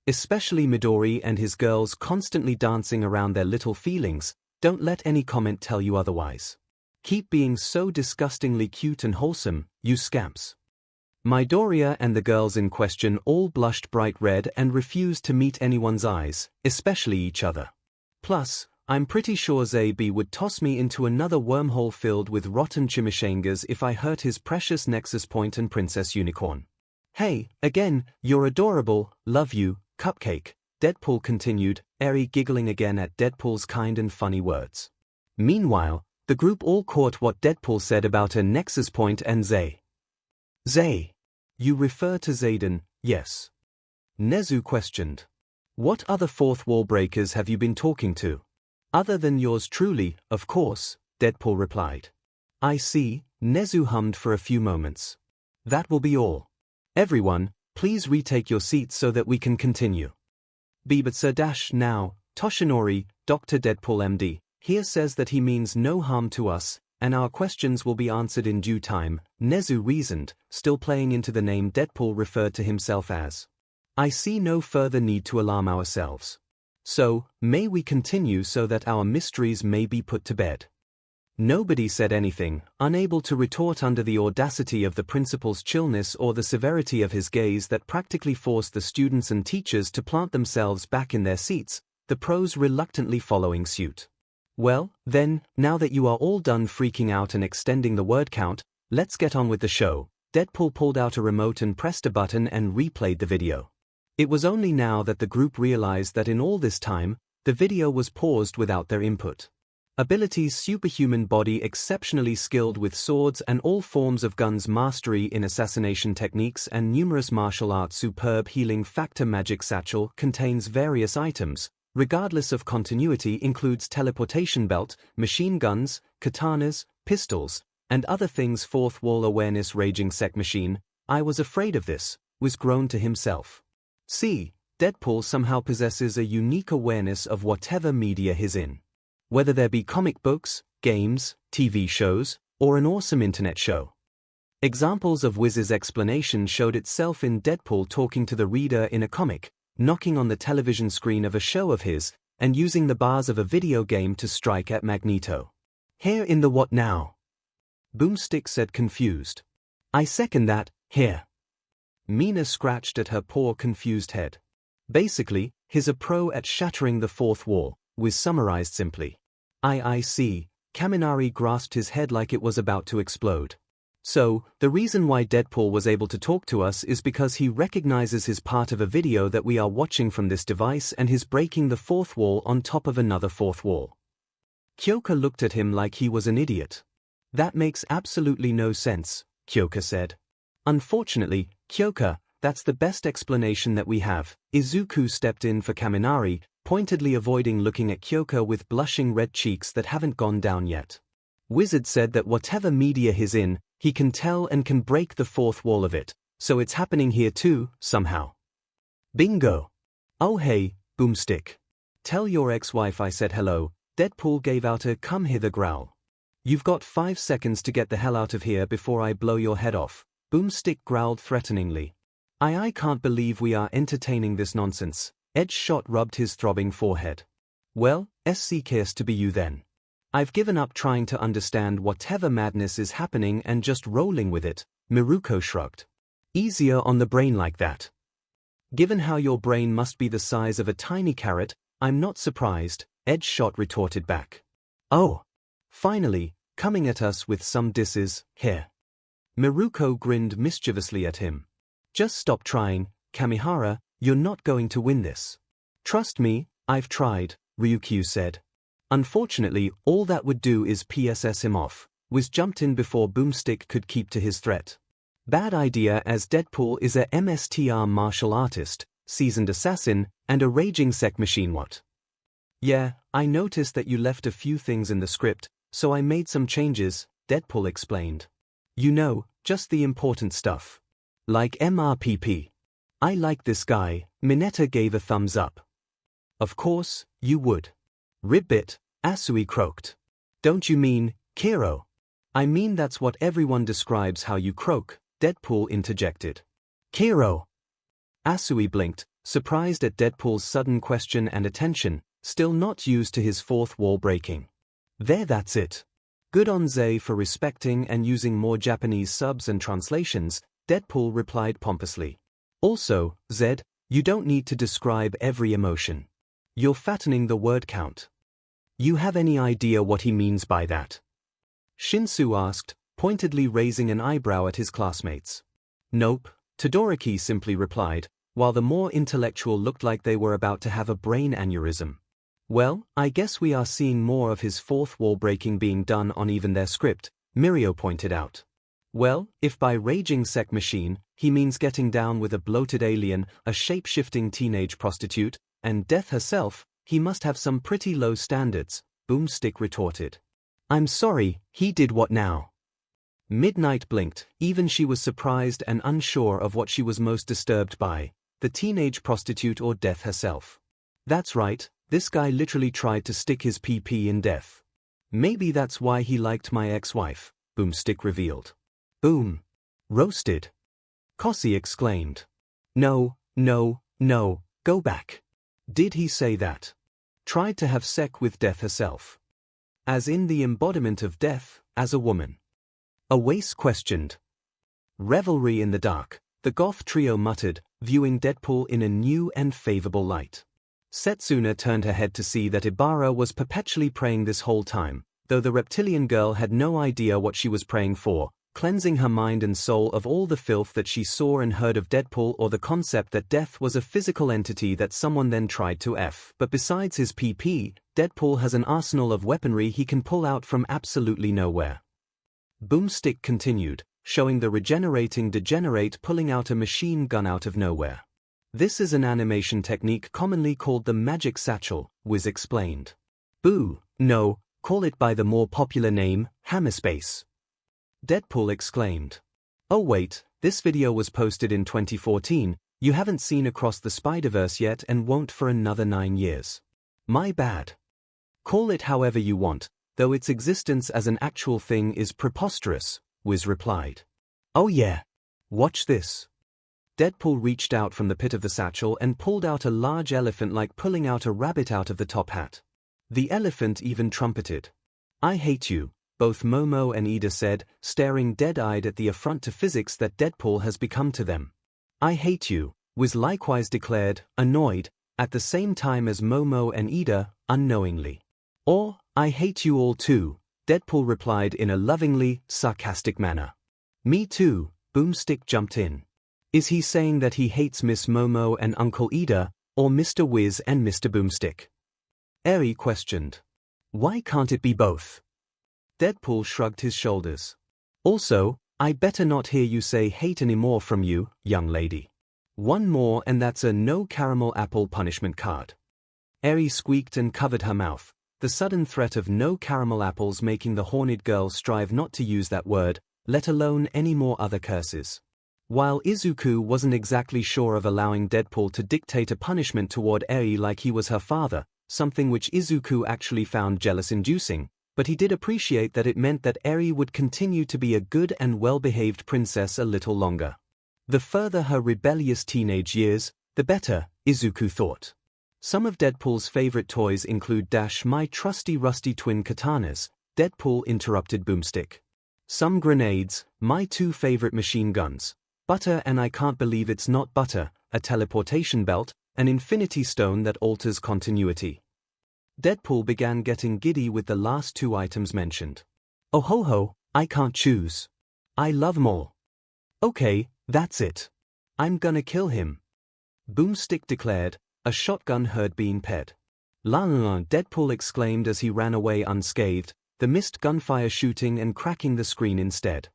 Especially Midori and his girls constantly dancing around their little feelings, don't let any comment tell you otherwise. Keep being so disgustingly cute and wholesome, you scamps. Midoriya and the girls in question all blushed bright red and refused to meet anyone's eyes, especially each other. Plus, I'm pretty sure 𝐒𝐵 would toss me into another wormhole filled with rotten chimichangas if I hurt his precious Nexus Point and Princess Unicorn. Hey, again, you're adorable, love you, Cupcake, Deadpool continued, airy giggling again at Deadpool's kind and funny words. Meanwhile, the group all caught what Deadpool said about a Nexus Point and 𝐒𝐵. 𝐒𝐵. You refer to Zayden, yes? Nezu questioned. What other fourth wall breakers have you been talking to? Other than yours truly, of course, Deadpool replied. I see, Nezu hummed for a few moments. That will be all. Everyone, please retake your seats so that we can continue. But sir now, Toshinori, Dr. Deadpool MD, here says that he means no harm to us, and our questions will be answered in due time, Nezu reasoned, still playing into the name Deadpool referred to himself as. I see no further need to alarm ourselves. So, may we continue so that our mysteries may be put to bed. Nobody said anything, unable to retort under the audacity of the principal's chillness or the severity of his gaze that practically forced the students and teachers to plant themselves back in their seats, the pros reluctantly following suit. Well, then, now that you are all done freaking out and extending the word count, let's get on with the show. Deadpool pulled out a remote and pressed a button and replayed the video. It was only now that the group realized that in all this time, the video was paused without their input. Abilities: superhuman body, exceptionally skilled with swords and all forms of guns, mastery in assassination techniques and numerous martial arts, superb healing factor, magic satchel, contains various items, regardless of continuity, includes teleportation belt, machine guns, katanas, pistols, and other things. Fourth wall awareness, raging sec machine. I was afraid of this, was groaned to himself. See, Deadpool somehow possesses a unique awareness of whatever media he's in. Whether there be comic books, games, TV shows, or an awesome internet show. Examples of Wiz's explanation showed itself in Deadpool talking to the reader in a comic, knocking on the television screen of a show of his, and using the bars of a video game to strike at Magneto. Here in the what now? Boomstick said, confused. I second that, here. Mina scratched at her poor confused head. Basically, he's a pro at shattering the fourth wall, Wiz summarized simply. I see. Kaminari grasped his head like it was about to explode. So, the reason why Deadpool was able to talk to us is because he recognizes his part of a video that we are watching from this device and he's breaking the fourth wall on top of another fourth wall. 𝐂𝐽𝐽 looked at him like he was an idiot. That makes absolutely no sense, 𝐂𝐽𝐽 said. Unfortunately, 𝐂𝐽𝐽, that's the best explanation that we have. Izuku stepped in for Kaminari, pointedly avoiding looking at 𝐂𝐽𝐽 with blushing red cheeks that haven't gone down yet. Wizard said that whatever media he's in, he can tell and can break the fourth wall of it, so it's happening here too, somehow. Bingo! Oh hey, Boomstick. Tell your ex-wife I said hello. Deadpool gave out a come hither growl. You've got 5 seconds to get the hell out of here before I blow your head off, Boomstick growled threateningly. I can't believe we are entertaining this nonsense. Edgeshot rubbed his throbbing forehead. Well, SCKS to be you then. I've given up trying to understand whatever madness is happening and just rolling with it, Miruko shrugged. Easier on the brain like that. Given how your brain must be the size of a tiny carrot, I'm not surprised, Edgeshot retorted back. Oh. Finally, coming at us with some disses, here. Miruko grinned mischievously at him. Just stop trying, Kamihara, you're not going to win this. Trust me, I've tried, Ryukyu said. Unfortunately, all that would do is PSS him off. Wiz jumped in before Boomstick could keep to his threat. Bad idea, as Deadpool is a MSTR martial artist, seasoned assassin, and a raging sec machine. What? Yeah, I noticed that you left a few things in the script, so I made some changes, Deadpool explained. You know, just the important stuff. Like MRPP. I like this guy, Mineta gave a thumbs up. Of course, you would. Ribbit, Asui croaked. Don't you mean, Kiro? I mean that's what everyone describes how you croak, Deadpool interjected. Kiro. Asui blinked, surprised at Deadpool's sudden question and attention, still not used to his fourth wall breaking. There, that's it. Good on Zay for respecting and using more Japanese subs and translations, Deadpool replied pompously. Also, Zed, you don't need to describe every emotion. You're fattening the word count. You have any idea what he means by that? Shinsu asked, pointedly raising an eyebrow at his classmates. Nope, Todoroki simply replied, while the more intellectual looked like they were about to have a brain aneurysm. Well, I guess we are seeing more of his fourth wall breaking being done on even their script, Mirio pointed out. Well, if by raging sec machine, he means getting down with a bloated alien, a shape-shifting teenage prostitute, and death herself, he must have some pretty low standards, Boomstick retorted. I'm sorry, he did what now? Midnight blinked, even she was surprised and unsure of what she was most disturbed by, the teenage prostitute or death herself. That's right, this guy literally tried to stick his PP in death. Maybe that's why he liked my ex-wife, Boomstick revealed. Boom. Roasted. Kossi exclaimed. No, no, no, go back. Did he say that? Tried to have sex with death herself. As in the embodiment of death, as a woman. Awais questioned. Revelry in the dark, the goth trio muttered, viewing Deadpool in a new and favorable light. Setsuna turned her head to see that Ibara was perpetually praying this whole time, though the reptilian girl had no idea what she was praying for, cleansing her mind and soul of all the filth that she saw and heard of Deadpool, or the concept that death was a physical entity that someone then tried to F. But besides his PP, Deadpool has an arsenal of weaponry he can pull out from absolutely nowhere. Boomstick continued, showing the regenerating degenerate pulling out a machine gun out of nowhere. This is an animation technique commonly called the magic satchel, Wiz explained. Boo, no, call it by the more popular name, Hammerspace. Deadpool exclaimed. Oh wait, this video was posted in 2014, you haven't seen Across the Spider-Verse yet and won't for another 9 years. My bad. Call it however you want, though its existence as an actual thing is preposterous, Wiz replied. Oh yeah. Watch this. Deadpool reached out from the pit of the satchel and pulled out a large elephant like pulling out a rabbit out of the top hat. The elephant even trumpeted. I hate you, both Momo and Ida said, staring dead-eyed at the affront to physics that Deadpool has become to them. I hate you, Wiz likewise declared, annoyed, at the same time as Momo and Ida, unknowingly. Or, I hate you all too, Deadpool replied in a lovingly, sarcastic manner. Me too, Boomstick jumped in. Is he saying that he hates Miss Momo and Uncle Ida, or Mr. Wiz and Mr. Boomstick? Eri questioned. Why can't it be both? Deadpool shrugged his shoulders. Also, I better not hear you say hate anymore from you, young lady. One more and that's a no caramel apple punishment card. Eri squeaked and covered her mouth, the sudden threat of no caramel apples making the horned girl strive not to use that word, let alone any more other curses. While Izuku wasn't exactly sure of allowing Deadpool to dictate a punishment toward Eri like he was her father, something which Izuku actually found jealous-inducing, but he did appreciate that it meant that Eri would continue to be a good and well-behaved princess a little longer. The further her rebellious teenage years, the better, Izuku thought. Some of Deadpool's favorite toys include my trusty rusty twin katanas, Deadpool interrupted Boomstick. Some grenades, my 2 favorite machine guns, butter and I can't believe it's not butter, a teleportation belt, an infinity stone that alters continuity. Deadpool began getting giddy with the last 2 items mentioned. Oh ho ho, I can't choose. I love 'em all. Okay, that's it. I'm gonna kill him. Boomstick declared, a shotgun heard being ped. La la la, Deadpool exclaimed as he ran away unscathed, the missed gunfire shooting and cracking the screen instead.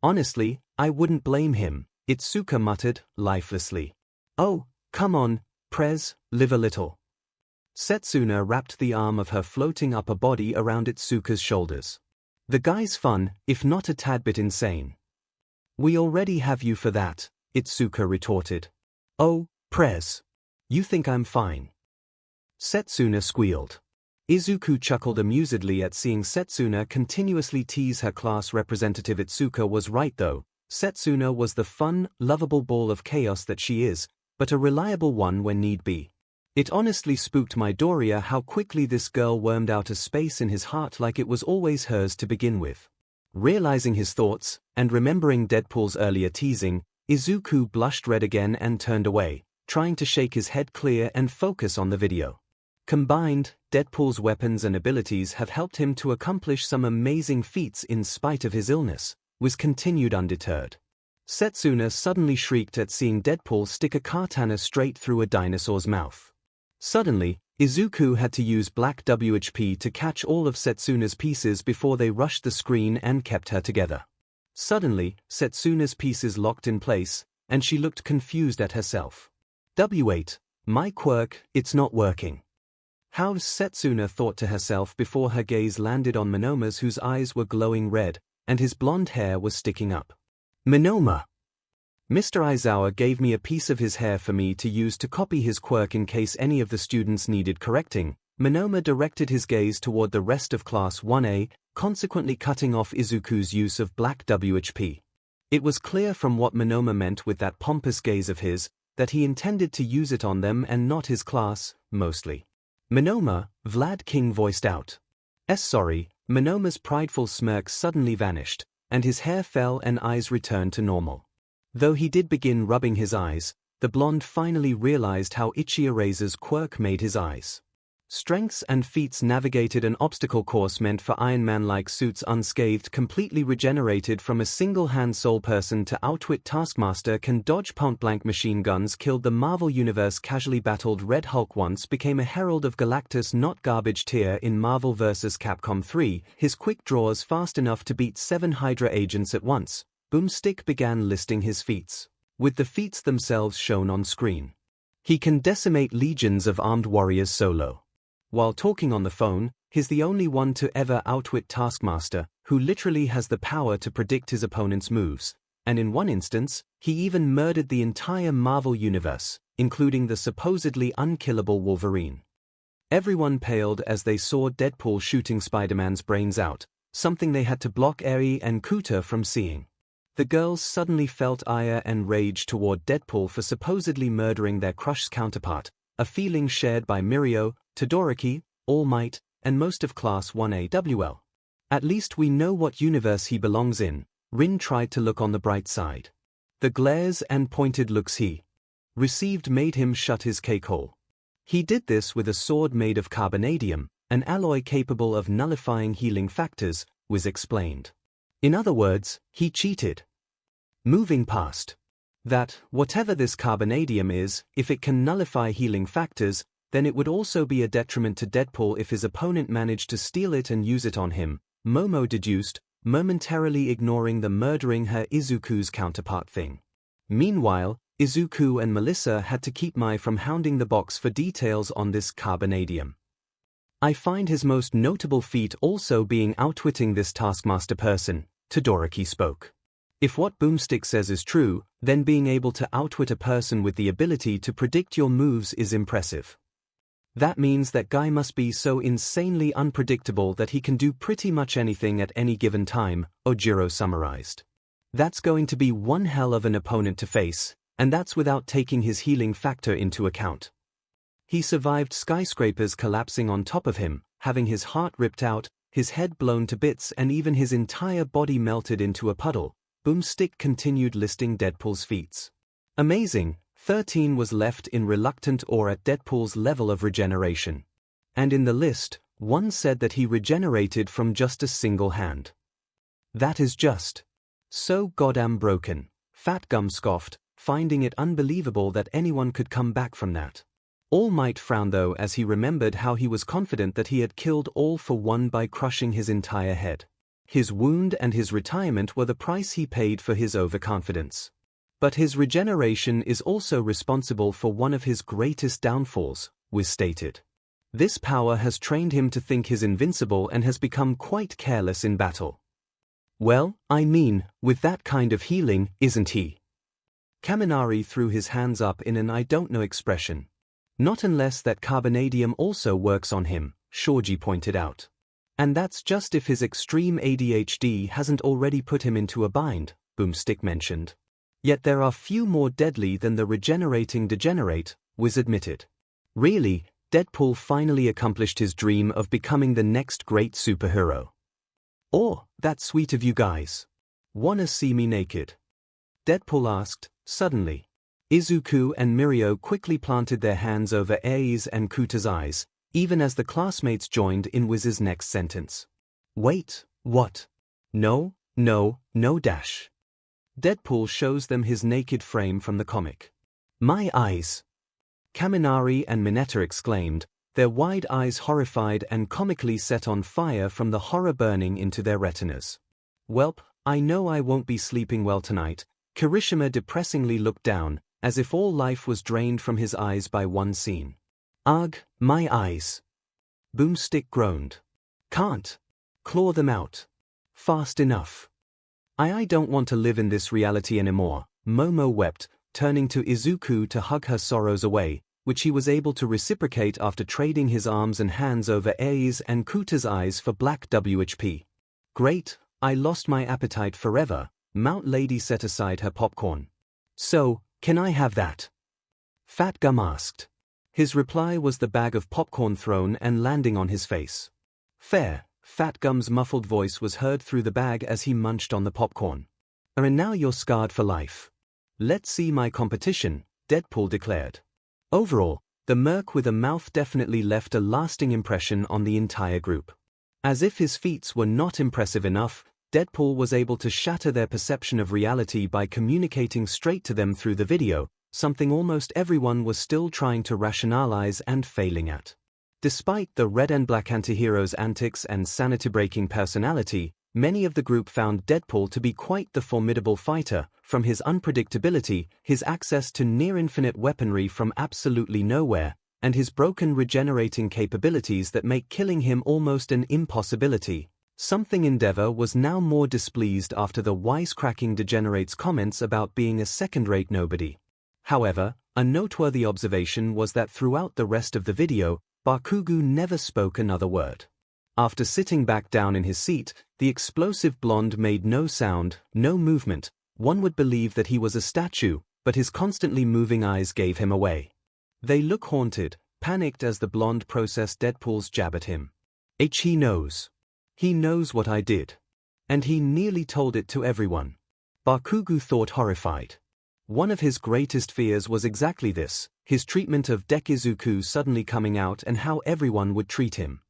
Honestly, I wouldn't blame him, Itsuka muttered, lifelessly. Oh, come on, Prez, live a little. Setsuna wrapped the arm of her floating upper body around Itsuka's shoulders. The guy's fun, if not a tad bit insane. We already have you for that, Itsuka retorted. Oh, Prez. You think I'm fine? Setsuna squealed. Izuku chuckled amusedly at seeing Setsuna continuously tease her class representative. Itsuka was right though, Setsuna was the fun, lovable ball of chaos that she is, but a reliable one when need be. It honestly spooked Midoriya how quickly this girl wormed out a space in his heart like it was always hers to begin with. Realizing his thoughts, and remembering Deadpool's earlier teasing, Izuku blushed red again and turned away, trying to shake his head clear and focus on the video. Combined, Deadpool's weapons and abilities have helped him to accomplish some amazing feats in spite of his illness, was continued undeterred. Setsuna suddenly shrieked at seeing Deadpool stick a katana straight through a dinosaur's mouth. Suddenly, Izuku had to use black WHP to catch all of Setsuna's pieces before they rushed the screen and kept her together. Suddenly, Setsuna's pieces locked in place, and she looked confused at herself. W8, my quirk, it's not working. How's Setsuna thought to herself before her gaze landed on Monoma's, whose eyes were glowing red, and his blonde hair was sticking up. Monoma! Mr. Aizawa gave me a piece of his hair for me to use to copy his quirk in case any of the students needed correcting. Monoma directed his gaze toward the rest of Class 1A, consequently cutting off Izuku's use of black WHP. It was clear from what Monoma meant with that pompous gaze of his, that he intended to use it on them and not his class, mostly. Monoma, Vlad King voiced out. Sorry, Monoma's prideful smirk suddenly vanished, and his hair fell and eyes returned to normal. Though he did begin rubbing his eyes, the blonde finally realized how 𝐒𝐻𝐢𝐳's quirk made his eyes. Strengths and feats navigated an obstacle course meant for Iron Man-like suits unscathed, completely regenerated from a single-hand sole person to outwit Taskmaster, can dodge point-blank machine guns, killed the Marvel Universe, casually battled Red Hulk once, became a herald of Galactus, not garbage tier in Marvel vs. Capcom 3, his quick draws fast enough to beat 7 Hydra agents at once. Boomstick began listing his feats, with the feats themselves shown on screen. He can decimate legions of armed warriors solo. While talking on the phone, he's the only one to ever outwit Taskmaster, who literally has the power to predict his opponent's moves, and in one instance, he even murdered the entire Marvel Universe, including the supposedly unkillable Wolverine. Everyone paled as they saw Deadpool shooting Spider-Man's brains out, something they had to block 𝐒𝐲𝐽 from seeing. The girls suddenly felt ire and rage toward Deadpool for supposedly murdering their crush's counterpart, a feeling shared by Mirio, Todoroki, All Might, and most of Class 1AWL. At least we know what universe he belongs in. Rin tried to look on the bright side. The glares and pointed looks he received made him shut his cake hole. He did this with a sword made of carbonadium, an alloy capable of nullifying healing factors, was explained. In other words, he cheated. Moving past that, whatever this carbonadium is, if it can nullify healing factors, then it would also be a detriment to Deadpool if his opponent managed to steal it and use it on him, Momo deduced, momentarily ignoring the murdering her Izuku's counterpart thing. Meanwhile, Izuku and Melissa had to keep Mai from hounding the box for details on this carbonadium. I find his most notable feat also being outwitting this Taskmaster person, Todoroki spoke. If what Boomstick says is true, then being able to outwit a person with the ability to predict your moves is impressive. That means that guy must be so insanely unpredictable that he can do pretty much anything at any given time, Ojiro summarized. That's going to be one hell of an opponent to face, and that's without taking his healing factor into account. He survived skyscrapers collapsing on top of him, having his heart ripped out, his head blown to bits, and even his entire body melted into a puddle. Boomstick continued listing Deadpool's feats. Amazing, 13 was left in reluctant or at Deadpool's level of regeneration. And in the list, one said that he regenerated from just a single hand. That is just so goddamn broken, Fat Gum scoffed, finding it unbelievable that anyone could come back from that. All Might frowned though as he remembered how he was confident that he had killed All for One by crushing his entire head. His wound and his retirement were the price he paid for his overconfidence. But his regeneration is also responsible for one of his greatest downfalls, was stated. This power has trained him to think he's invincible and has become quite careless in battle. Well, I mean, with that kind of healing, isn't he? Kaminari threw his hands up in an I don't know expression. Not unless that carbonadium also works on him, Shoji pointed out. And that's just if his extreme ADHD hasn't already put him into a bind, Boomstick mentioned. Yet there are few more deadly than the regenerating degenerate, Wiz admitted. Really, Deadpool finally accomplished his dream of becoming the next great superhero. Or, that's sweet of you guys. Wanna see me naked? Deadpool asked, suddenly. Izuku and Mirio quickly planted their hands over 𝐒𝐲𝐽 and 𝐿𝐼's eyes, even as the classmates joined in Wiz's next sentence. Wait, what? No, dash. Deadpool shows them his naked frame from the comic. My eyes! Kaminari and Mineta exclaimed, their wide eyes horrified and comically set on fire from the horror burning into their retinas. Welp, I know I won't be sleeping well tonight. Kirishima depressingly looked down, as if all life was drained from his eyes by one scene. Ugh, my eyes. Boomstick groaned. Can't claw them out fast enough. I don't want to live in this reality anymore, Momo wept, turning to Izuku to hug her sorrows away, which he was able to reciprocate after trading his arms and hands over 𝐒𝐲𝐽 and 𝐿𝐼's eyes for black WHP. Great, I lost my appetite forever, Mount Lady set aside her popcorn. So, can I have that? Fat Gum asked. His reply was the bag of popcorn thrown and landing on his face. Fair, Fat Gum's muffled voice was heard through the bag as he munched on the popcorn. And now you're scarred for life. Let's see my competition, Deadpool declared. Overall, the merc with a mouth definitely left a lasting impression on the entire group. As if his feats were not impressive enough, Deadpool was able to shatter their perception of reality by communicating straight to them through the video, something almost everyone was still trying to rationalize and failing at. Despite the red and black antihero's antics and sanity-breaking personality, many of the group found Deadpool to be quite the formidable fighter, from his unpredictability, his access to near-infinite weaponry from absolutely nowhere, and his broken regenerating capabilities that make killing him almost an impossibility. Something Endeavor was now more displeased after the wisecracking degenerate's comments about being a second-rate nobody. However, a noteworthy observation was that throughout the rest of the video, Bakugo never spoke another word. After sitting back down in his seat, the explosive blonde made no sound, no movement. One would believe that he was a statue, but his constantly moving eyes gave him away. They look haunted, panicked as the blonde processed Deadpool's jab at him. He knows. He knows what I did. And he nearly told it to everyone. Bakugo thought, horrified. One of his greatest fears was exactly this, his treatment of Dekizuku suddenly coming out and how everyone would treat him.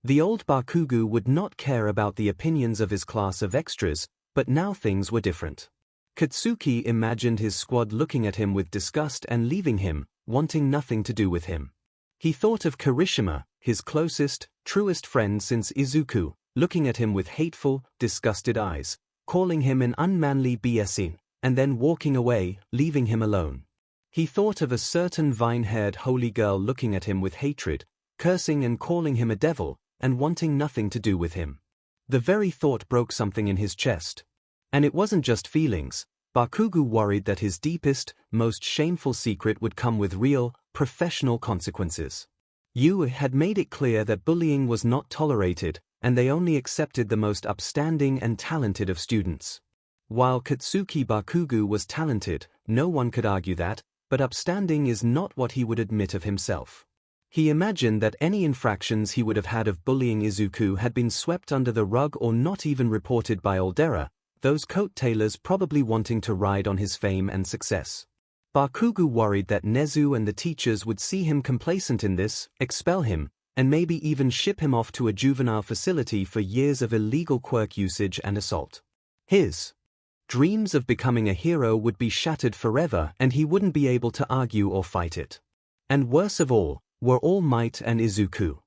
The old Bakugo would not care about the opinions of his class of extras, but now things were different. Katsuki imagined his squad looking at him with disgust and leaving him, wanting nothing to do with him. He thought of Kirishima, his closest, truest friend since Izuku, looking at him with hateful, disgusted eyes, calling him an unmanly BSin, and then walking away, leaving him alone. He thought of a certain vine-haired holy girl looking at him with hatred, cursing and calling him a devil, and wanting nothing to do with him. The very thought broke something in his chest. And it wasn't just feelings. Bakugo worried that his deepest, most shameful secret would come with real, professional consequences. Yu had made it clear that bullying was not tolerated, and they only accepted the most upstanding and talented of students. While Katsuki Bakugo was talented, no one could argue that, but upstanding is not what he would admit of himself. He imagined that any infractions he would have had of bullying Izuku had been swept under the rug or not even reported by Aldera, those coat tailors probably wanting to ride on his fame and success. Bakugo worried that Nezu and the teachers would see him complacent in this, expel him, and maybe even ship him off to a juvenile facility for years of illegal quirk usage and assault. His dreams of becoming a hero would be shattered forever and he wouldn't be able to argue or fight it. And worse of all, were All Might and Izuku.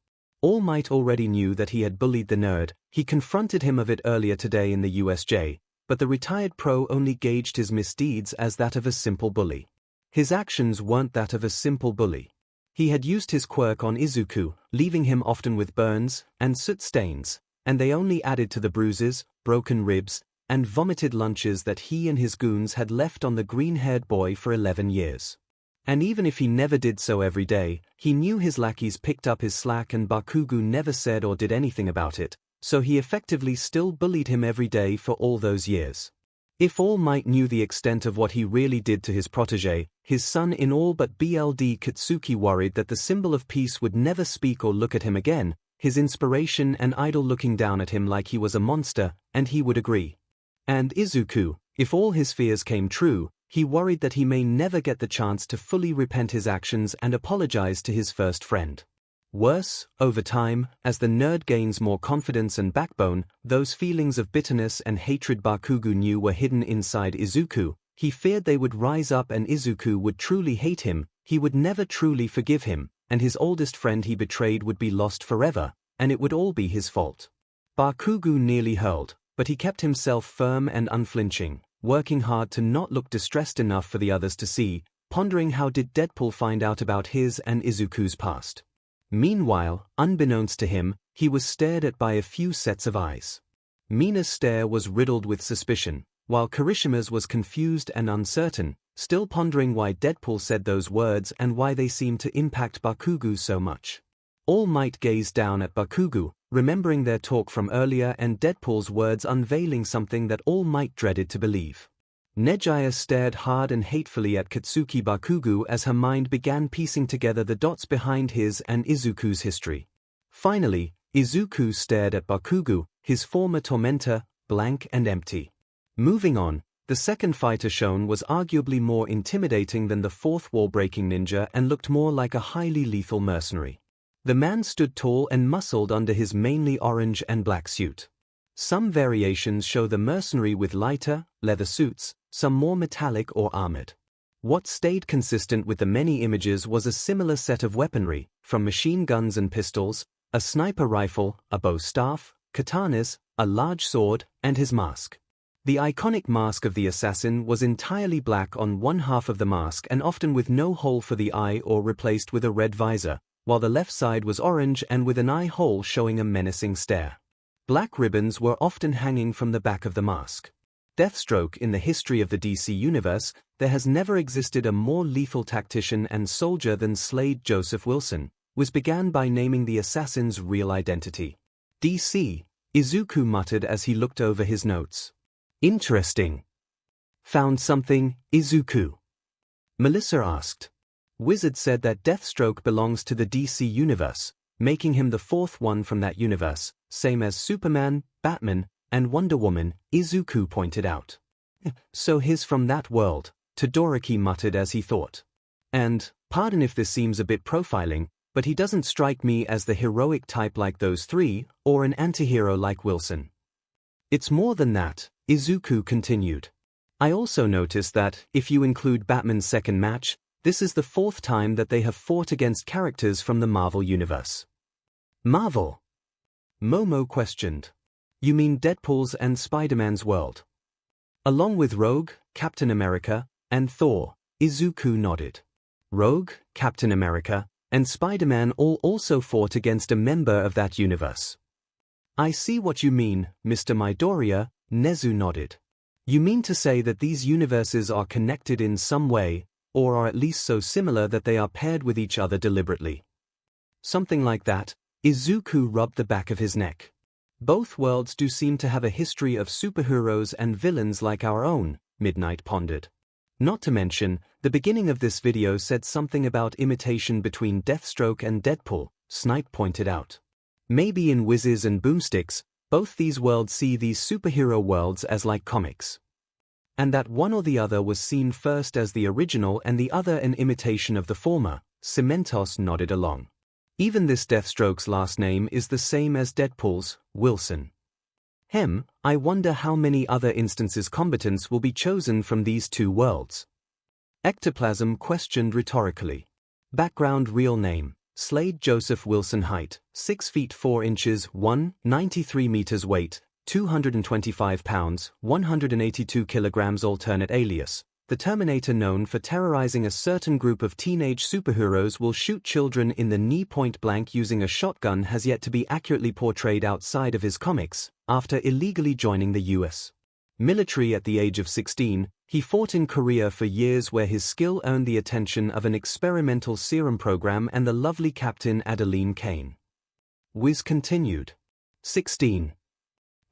All Might already knew that he had bullied the nerd, he confronted him of it earlier today in the USJ, but the retired pro only gauged his misdeeds as that of a simple bully. His actions weren't that of a simple bully. He had used his quirk on Izuku, leaving him often with burns and soot stains, and they only added to the bruises, broken ribs, and vomited lunches that he and his goons had left on the green-haired boy for 11 years. And even if he never did so every day, he knew his lackeys picked up his slack and Bakugo never said or did anything about it, so he effectively still bullied him every day for all those years. If All Might knew the extent of what he really did to his protege, his son-in-all, but BLD Katsuki worried that the symbol of peace would never speak or look at him again, his inspiration and idol looking down at him like he was a monster, and he would agree. And Izuku, if all his fears came true, he worried that he may never get the chance to fully repent his actions and apologize to his first friend. Worse, over time, as the nerd gains more confidence and backbone, those feelings of bitterness and hatred Bakugo knew were hidden inside Izuku. He feared they would rise up and Izuku would truly hate him, he would never truly forgive him, and his oldest friend he betrayed would be lost forever, and it would all be his fault. Bakugo nearly hurled, but he kept himself firm and unflinching, working hard to not look distressed enough for the others to see, pondering how did Deadpool find out about his and Izuku's past. Meanwhile, unbeknownst to him, he was stared at by a few sets of eyes. Mina's stare was riddled with suspicion, while Kirishima's was confused and uncertain, still pondering why Deadpool said those words and why they seemed to impact Bakugo so much. All Might gazed down at Bakugo, remembering their talk from earlier and Deadpool's words unveiling something that All Might dreaded to believe. Nejiya stared hard and hatefully at Katsuki Bakugo as her mind began piecing together the dots behind his and Izuku's history. Finally, Izuku stared at Bakugo, his former tormentor, blank and empty. Moving on, The second fighter shown was arguably more intimidating than the fourth wall-breaking ninja and looked more like a highly lethal mercenary. The man stood tall and muscled under his mainly orange and black suit. Some variations show the mercenary with lighter, leather suits, some more metallic or armored. What stayed consistent with the many images was a similar set of weaponry, from machine guns and pistols, a sniper rifle, a bow staff, katanas, a large sword, and his mask. The iconic mask of the assassin was entirely black on one half of the mask and often with no hole for the eye or replaced with a red visor, while the left side was orange and with an eye hole showing a menacing stare. Black ribbons were often hanging from the back of the mask. Deathstroke. In the history of the DC Universe, there has never existed a more lethal tactician and soldier than Slade Joseph Wilson, which began by naming the assassin's real identity. DC. Izuku muttered as he looked over his notes. Interesting. Found something, Izuku? Melissa asked. Wizard said that Deathstroke belongs to the DC Universe, making him the fourth one from that universe, same as Superman, Batman, and Wonder Woman, Izuku pointed out. So he's from that world, Todoroki muttered as he thought. And, pardon if this seems a bit profiling, but he doesn't strike me as the heroic type like those three, or an antihero like Wilson. It's more than that, Izuku continued. I also noticed that, if you include Batman's second match, this is the fourth time that they have fought against characters from the Marvel Universe. Marvel? Momo questioned. You mean Deadpool's and Spider-Man's world? Along with Rogue, Captain America, and Thor, Izuku nodded. Rogue, Captain America, and Spider-Man all also fought against a member of that universe. I see what you mean, Mr. Midoriya, Nezu nodded. You mean to say that these universes are connected in some way, or are at least so similar that they are paired with each other deliberately? Something like that. Izuku rubbed the back of his neck. Both worlds do seem to have a history of superheroes and villains like our own, Midnight pondered. Not to mention, the beginning of this video said something about imitation between Deathstroke and Deadpool, Snipe pointed out. Maybe in Whizzes and Boomsticks, both these worlds see these superhero worlds as like comics. And that one or the other was seen first as the original and the other an imitation of the former, Cementos nodded along. Even this Deathstroke's last name is the same as Deadpool's, Wilson. I wonder how many other instances combatants will be chosen from these two worlds. Ectoplasm questioned rhetorically. Background. Real name, Slade Joseph Wilson. Height, 6 feet 4 inches 93 meters. Weight, 225 pounds, 182 kilograms. Alternate alias, the Terminator known for terrorizing a certain group of teenage superheroes will shoot children in the knee point blank using a shotgun has yet to be accurately portrayed outside of his comics. After illegally joining the U.S. military at the age of 16, he fought in Korea for years where his skill earned the attention of an experimental serum program and the lovely Captain Adeline Kane. Wiz continued. 16.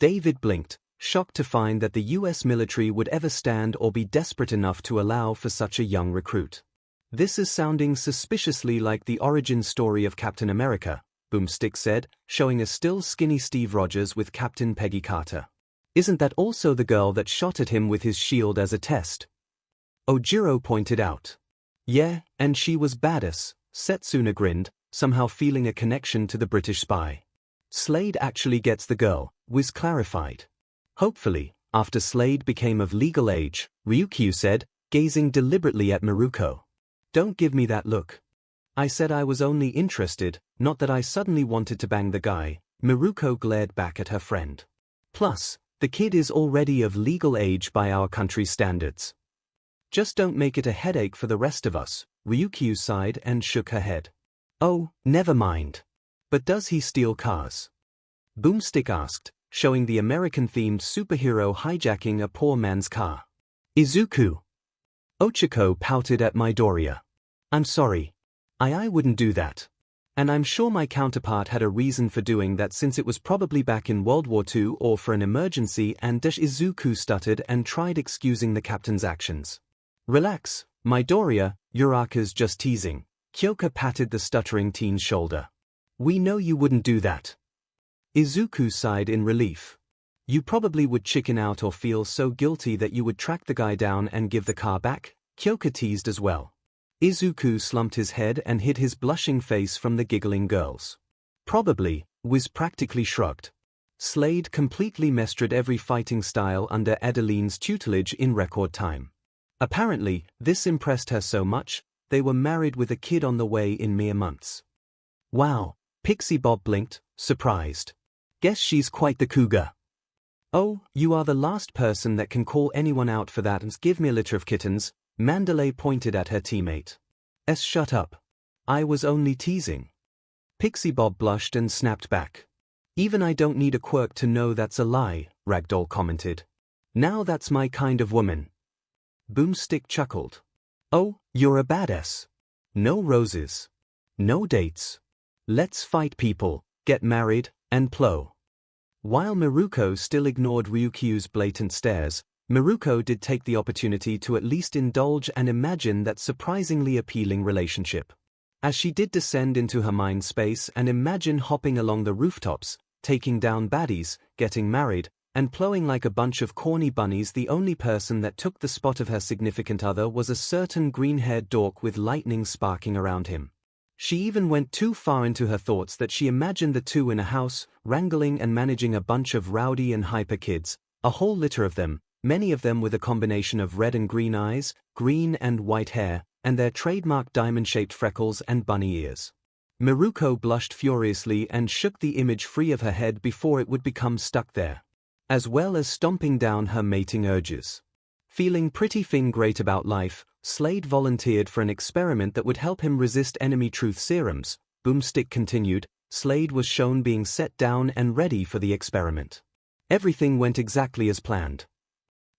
David blinked, shocked to find that the U.S. military would ever stand or be desperate enough to allow for such a young recruit. This is sounding suspiciously like the origin story of Captain America, Boomstick said, showing a still skinny Steve Rogers with Captain Peggy Carter. Isn't that also the girl that shot at him with his shield as a test? Ojiro pointed out. Yeah, and she was badass, Setsuna grinned, somehow feeling a connection to the British spy. Slade actually gets the girl, Wiz clarified. Hopefully, after Slade became of legal age, Ryukyu said, gazing deliberately at Miruko. Don't give me that look. I said I was only interested, not that I suddenly wanted to bang the guy. Miruko glared back at her friend. Plus, the kid is already of legal age by our country's standards. Just don't make it a headache for the rest of us, Ryukyu sighed and shook her head. Oh, never mind. But does he steal cars? Boomstick asked, showing the American-themed superhero hijacking a poor man's car. Izuku. Ochako pouted at Midoriya. I'm sorry. I wouldn't do that. And I'm sure my counterpart had a reason for doing that since it was probably back in World War II or for an emergency and Izuku stuttered and tried excusing the captain's actions. Relax, Midoriya, Uraraka's just teasing. Kyoka patted the stuttering teen's shoulder. We know you wouldn't do that. Izuku sighed in relief. You probably would chicken out or feel so guilty that you would track the guy down and give the car back, Kyoka teased as well. Izuku slumped his head and hid his blushing face from the giggling girls. Probably, Wiz practically shrugged. Slade completely mastered every fighting style under Adeline's tutelage in record time. Apparently, this impressed her so much, they were married with a kid on the way in mere months. Wow, Pixie Bob blinked, surprised. Guess she's quite the cougar. Oh, you are the last person that can call anyone out for that and give me a litter of kittens, Mandalay pointed at her teammate. Shut up. I was only teasing. Pixie Bob blushed and snapped back. Even I don't need a quirk to know that's a lie, Ragdoll commented. Now that's my kind of woman. Boomstick chuckled. Oh, you're a badass. No roses. No dates. Let's fight people, get married, and plow. While Miruko still ignored Ryukyu's blatant stares, Miruko did take the opportunity to at least indulge and imagine that surprisingly appealing relationship. As she did descend into her mind space and imagine hopping along the rooftops, taking down baddies, getting married, and plowing like a bunch of corny bunnies, the only person that took the spot of her significant other was a certain green-haired dork with lightning sparking around him. She even went too far into her thoughts that she imagined the two in a house, wrangling and managing a bunch of rowdy and hyper kids, a whole litter of them, many of them with a combination of red and green eyes, green and white hair, and their trademark diamond-shaped freckles and bunny ears. Miruko blushed furiously and shook the image free of her head before it would become stuck there, as well as stomping down her mating urges. Feeling pretty great about life, Slade volunteered for an experiment that would help him resist enemy truth serums. Boomstick continued. Slade was shown being set down and ready for the experiment. Everything went exactly as planned.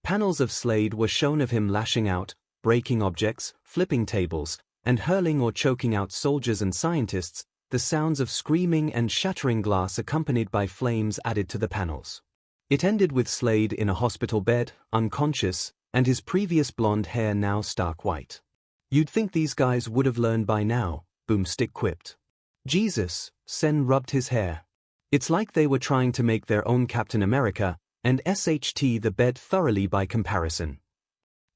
Panels of Slade were shown of him lashing out, breaking objects, flipping tables, and hurling or choking out soldiers and scientists, the sounds of screaming and shattering glass accompanied by flames added to the panels. It ended with Slade in a hospital bed, unconscious, and his previous blonde hair now stark white. You'd think these guys would have learned by now, Boomstick quipped. Jesus, Sen rubbed his hair. It's like they were trying to make their own Captain America, and SHT the bed thoroughly by comparison.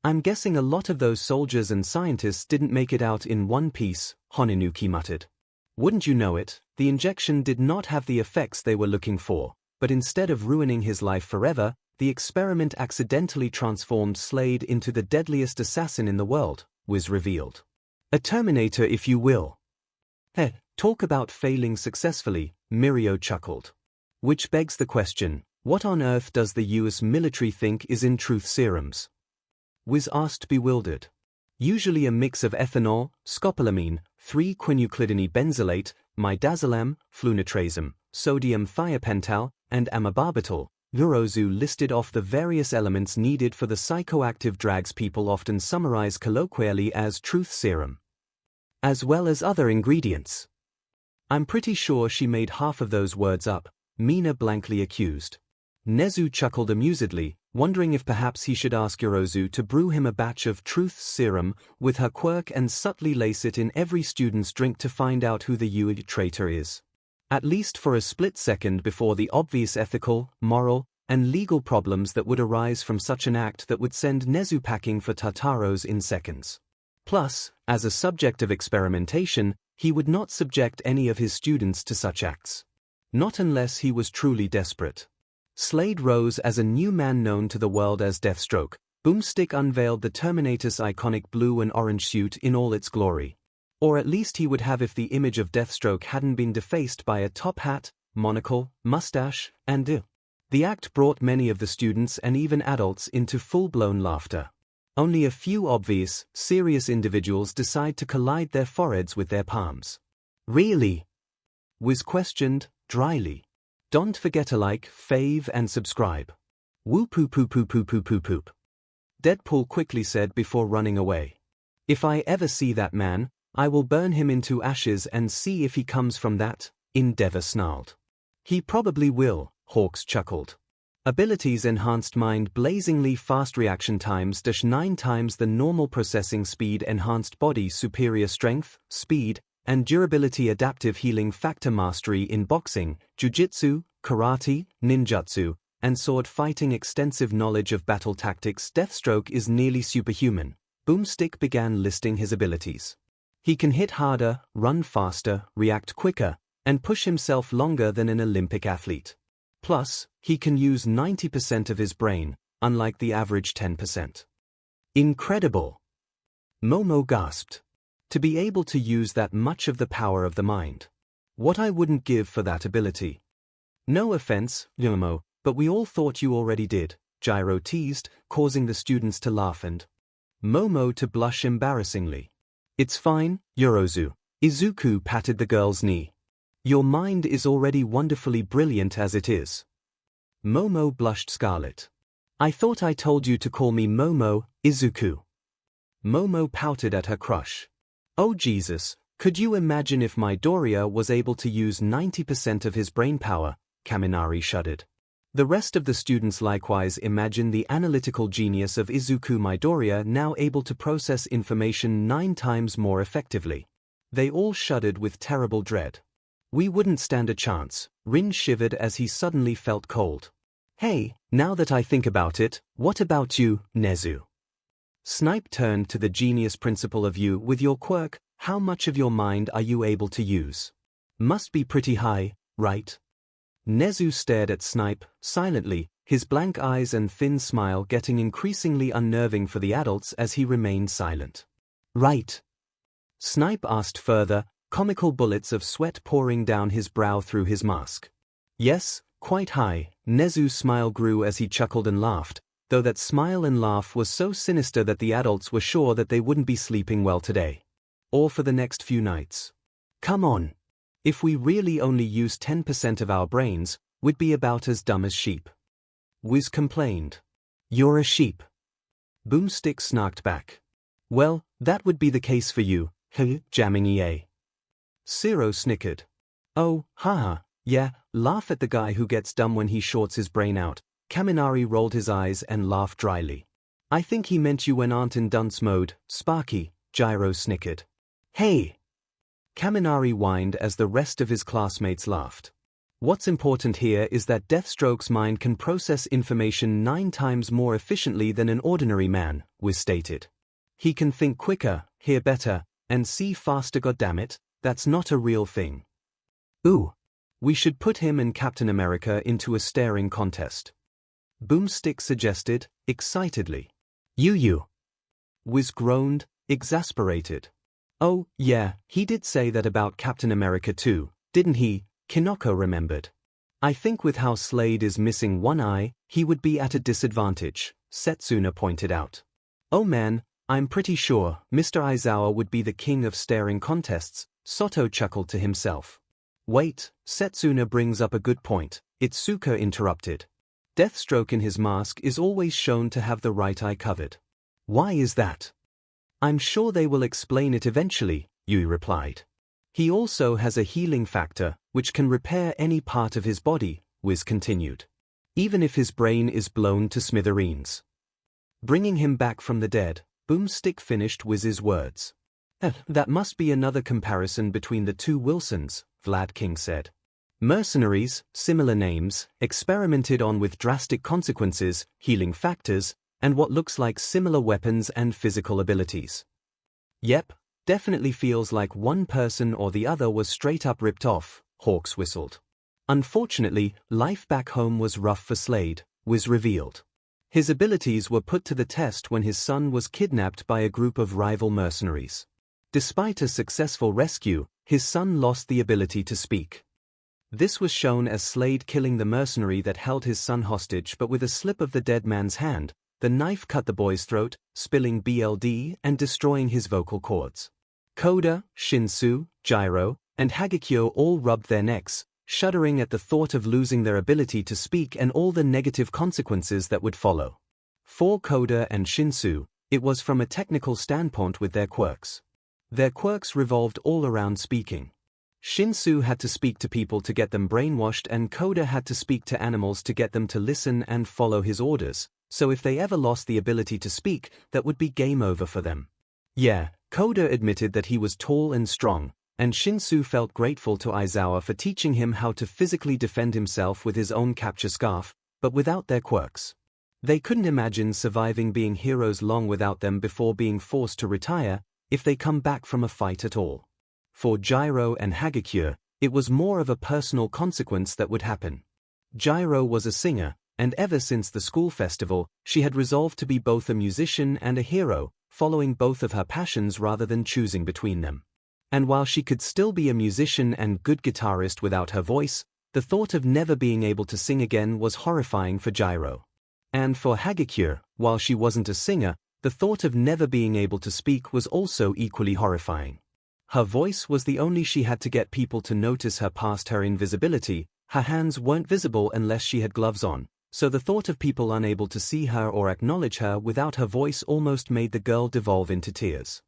I'm guessing a lot of those soldiers and scientists didn't make it out in one piece, Honinuki muttered. Wouldn't you know it, the injection did not have the effects they were looking for, but instead of ruining his life forever, the experiment accidentally transformed Slade into the deadliest assassin in the world, Wiz revealed. A Terminator if you will. Talk about failing successfully, Mirio chuckled. Which begs the question, what on earth does the US military think is in truth serums? Wiz asked bewildered. Usually a mix of ethanol, scopolamine, 3-quineuclidine benzylate, midazolam, flunitrazine, sodium thiopental, and amabarbital. Urozu listed off the various elements needed for the psychoactive drugs people often summarize colloquially as truth serum, as well as other ingredients. I'm pretty sure she made half of those words up, Mina blankly accused. Nezu chuckled amusedly, wondering if perhaps he should ask Urozu to brew him a batch of truth serum with her quirk and subtly lace it in every student's drink to find out who the Yu traitor is. At least for a split second before the obvious ethical, moral, and legal problems that would arise from such an act that would send Nezu packing for Tartaros in seconds. Plus, as a subject of experimentation, he would not subject any of his students to such acts. Not unless he was truly desperate. Slade rose as a new man known to the world as Deathstroke. Boomstick unveiled the Terminator's iconic blue and orange suit in all its glory. Or at least he would have if the image of Deathstroke hadn't been defaced by a top hat, monocle, mustache, and The act brought many of the students and even adults into full-blown laughter. Only a few obvious, serious individuals decide to collide their foreheads with their palms. Really? Wiz questioned, dryly. Don't forget to like, fave and subscribe. Woo poo poo poo poo poo poo poop. Deadpool quickly said before running away. If I ever see that man, I will burn him into ashes and see if he comes from that, Endeavor snarled. He probably will, Hawks chuckled. Abilities enhanced mind blazingly fast reaction times -9 times the normal processing speed enhanced body superior strength, speed, and durability adaptive healing factor mastery in boxing, jujitsu, karate, ninjutsu, and sword fighting extensive knowledge of battle tactics, Deathstroke is nearly superhuman. Boomstick began listing his abilities. He can hit harder, run faster, react quicker, and push himself longer than an Olympic athlete. Plus, he can use 90% of his brain, unlike the average 10%. Incredible! Momo gasped. To be able to use that much of the power of the mind. What I wouldn't give for that ability. No offense, Momo, but we all thought you already did, Gyro teased, causing the students to laugh and Momo to blush embarrassingly. It's fine, Yorozu. Izuku patted the girl's knee. Your mind is already wonderfully brilliant as it is. Momo blushed scarlet. I thought I told you to call me Momo, Izuku. Momo pouted at her crush. Oh Jesus, could you imagine if Midoriya was able to use 90% of his brain power? Kaminari shuddered. The rest of the students likewise imagined the analytical genius of Izuku Midoriya now able to process information 9 times more effectively. They all shuddered with terrible dread. We wouldn't stand a chance, Rin shivered as he suddenly felt cold. Hey, now that I think about it, what about you, Nezu? Snipe turned to the genius principle of you with your quirk. How much of your mind are you able to use? Must be pretty high, right? Nezu stared at Snipe, silently, his blank eyes and thin smile getting increasingly unnerving for the adults as he remained silent. Right. Snipe asked further, comical bullets of sweat pouring down his brow through his mask. Yes, quite high. Nezu's smile grew as he chuckled and laughed, though that smile and laugh was so sinister that the adults were sure that they wouldn't be sleeping well today. Or for the next few nights. Come on. If we really only use 10% of our brains, we'd be about as dumb as sheep. Wiz complained. You're a sheep. Boomstick snarked back. Well, that would be the case for you, jamming EA. Zero snickered. Oh, haha, yeah, laugh at the guy who gets dumb when he shorts his brain out. Kaminari rolled his eyes and laughed dryly. I think he meant you when aren't in dunce mode, Sparky, Gyro snickered. Hey! Kaminari whined as the rest of his classmates laughed. What's important here is that Deathstroke's mind can process information 9 times more efficiently than an ordinary man, Wiz stated. He can think quicker, hear better, and see faster. Goddammit, that's not a real thing. Ooh. We should put him and Captain America into a staring contest. Boomstick suggested, excitedly. You. Wiz groaned, exasperated. Oh, yeah, he did say that about Captain America too, didn't he? Kinoko remembered. I think with how Slade is missing one eye, he would be at a disadvantage, Setsuna pointed out. Oh man, I'm pretty sure Mr. Aizawa would be the king of staring contests, Soto chuckled to himself. Wait, Setsuna brings up a good point, Itsuka interrupted. Deathstroke in his mask is always shown to have the right eye covered. Why is that? I'm sure they will explain it eventually, Yui replied. He also has a healing factor, which can repair any part of his body, Wiz continued. Even if his brain is blown to smithereens. Bringing him back from the dead, Boomstick finished Wiz's words. That must be another comparison between the two Wilsons, Vlad King said. Mercenaries, similar names, experimented on with drastic consequences, healing factors, and what looks like similar weapons and physical abilities. Yep, definitely feels like one person or the other was straight up ripped off, Hawks whistled. Unfortunately, life back home was rough for Slade, Wiz revealed. His abilities were put to the test when his son was kidnapped by a group of rival mercenaries. Despite a successful rescue, his son lost the ability to speak. This was shown as Slade killing the mercenary that held his son hostage, but with a slip of the dead man's hand, the knife cut the boy's throat, spilling BLD and destroying his vocal cords. Koda, Shinsu, Gyro, and Hagekyo all rubbed their necks, shuddering at the thought of losing their ability to speak and all the negative consequences that would follow. For Koda and Shinsu, it was from a technical standpoint with their quirks. Their quirks revolved all around speaking. Shinsu had to speak to people to get them brainwashed, and Koda had to speak to animals to get them to listen and follow his orders, so if they ever lost the ability to speak, that would be game over for them. Yeah, Koda admitted that he was tall and strong, and Shinsu felt grateful to Aizawa for teaching him how to physically defend himself with his own capture scarf, but without their quirks. They couldn't imagine surviving being heroes long without them before being forced to retire, if they come back from a fight at all. For Gyro and 𝐒𝐻𝐽, it was more of a personal consequence that would happen. Gyro was a singer, and ever since the school festival, she had resolved to be both a musician and a hero, following both of her passions rather than choosing between them. And while she could still be a musician and good guitarist without her voice, the thought of never being able to sing again was horrifying for Gyro. And for 𝐒𝐻𝐽, while she wasn't a singer, the thought of never being able to speak was also equally horrifying. Her voice was the only she had to get people to notice her past her invisibility. Her hands weren't visible unless she had gloves on, so the thought of people unable to see her or acknowledge her without her voice almost made the girl devolve into tears.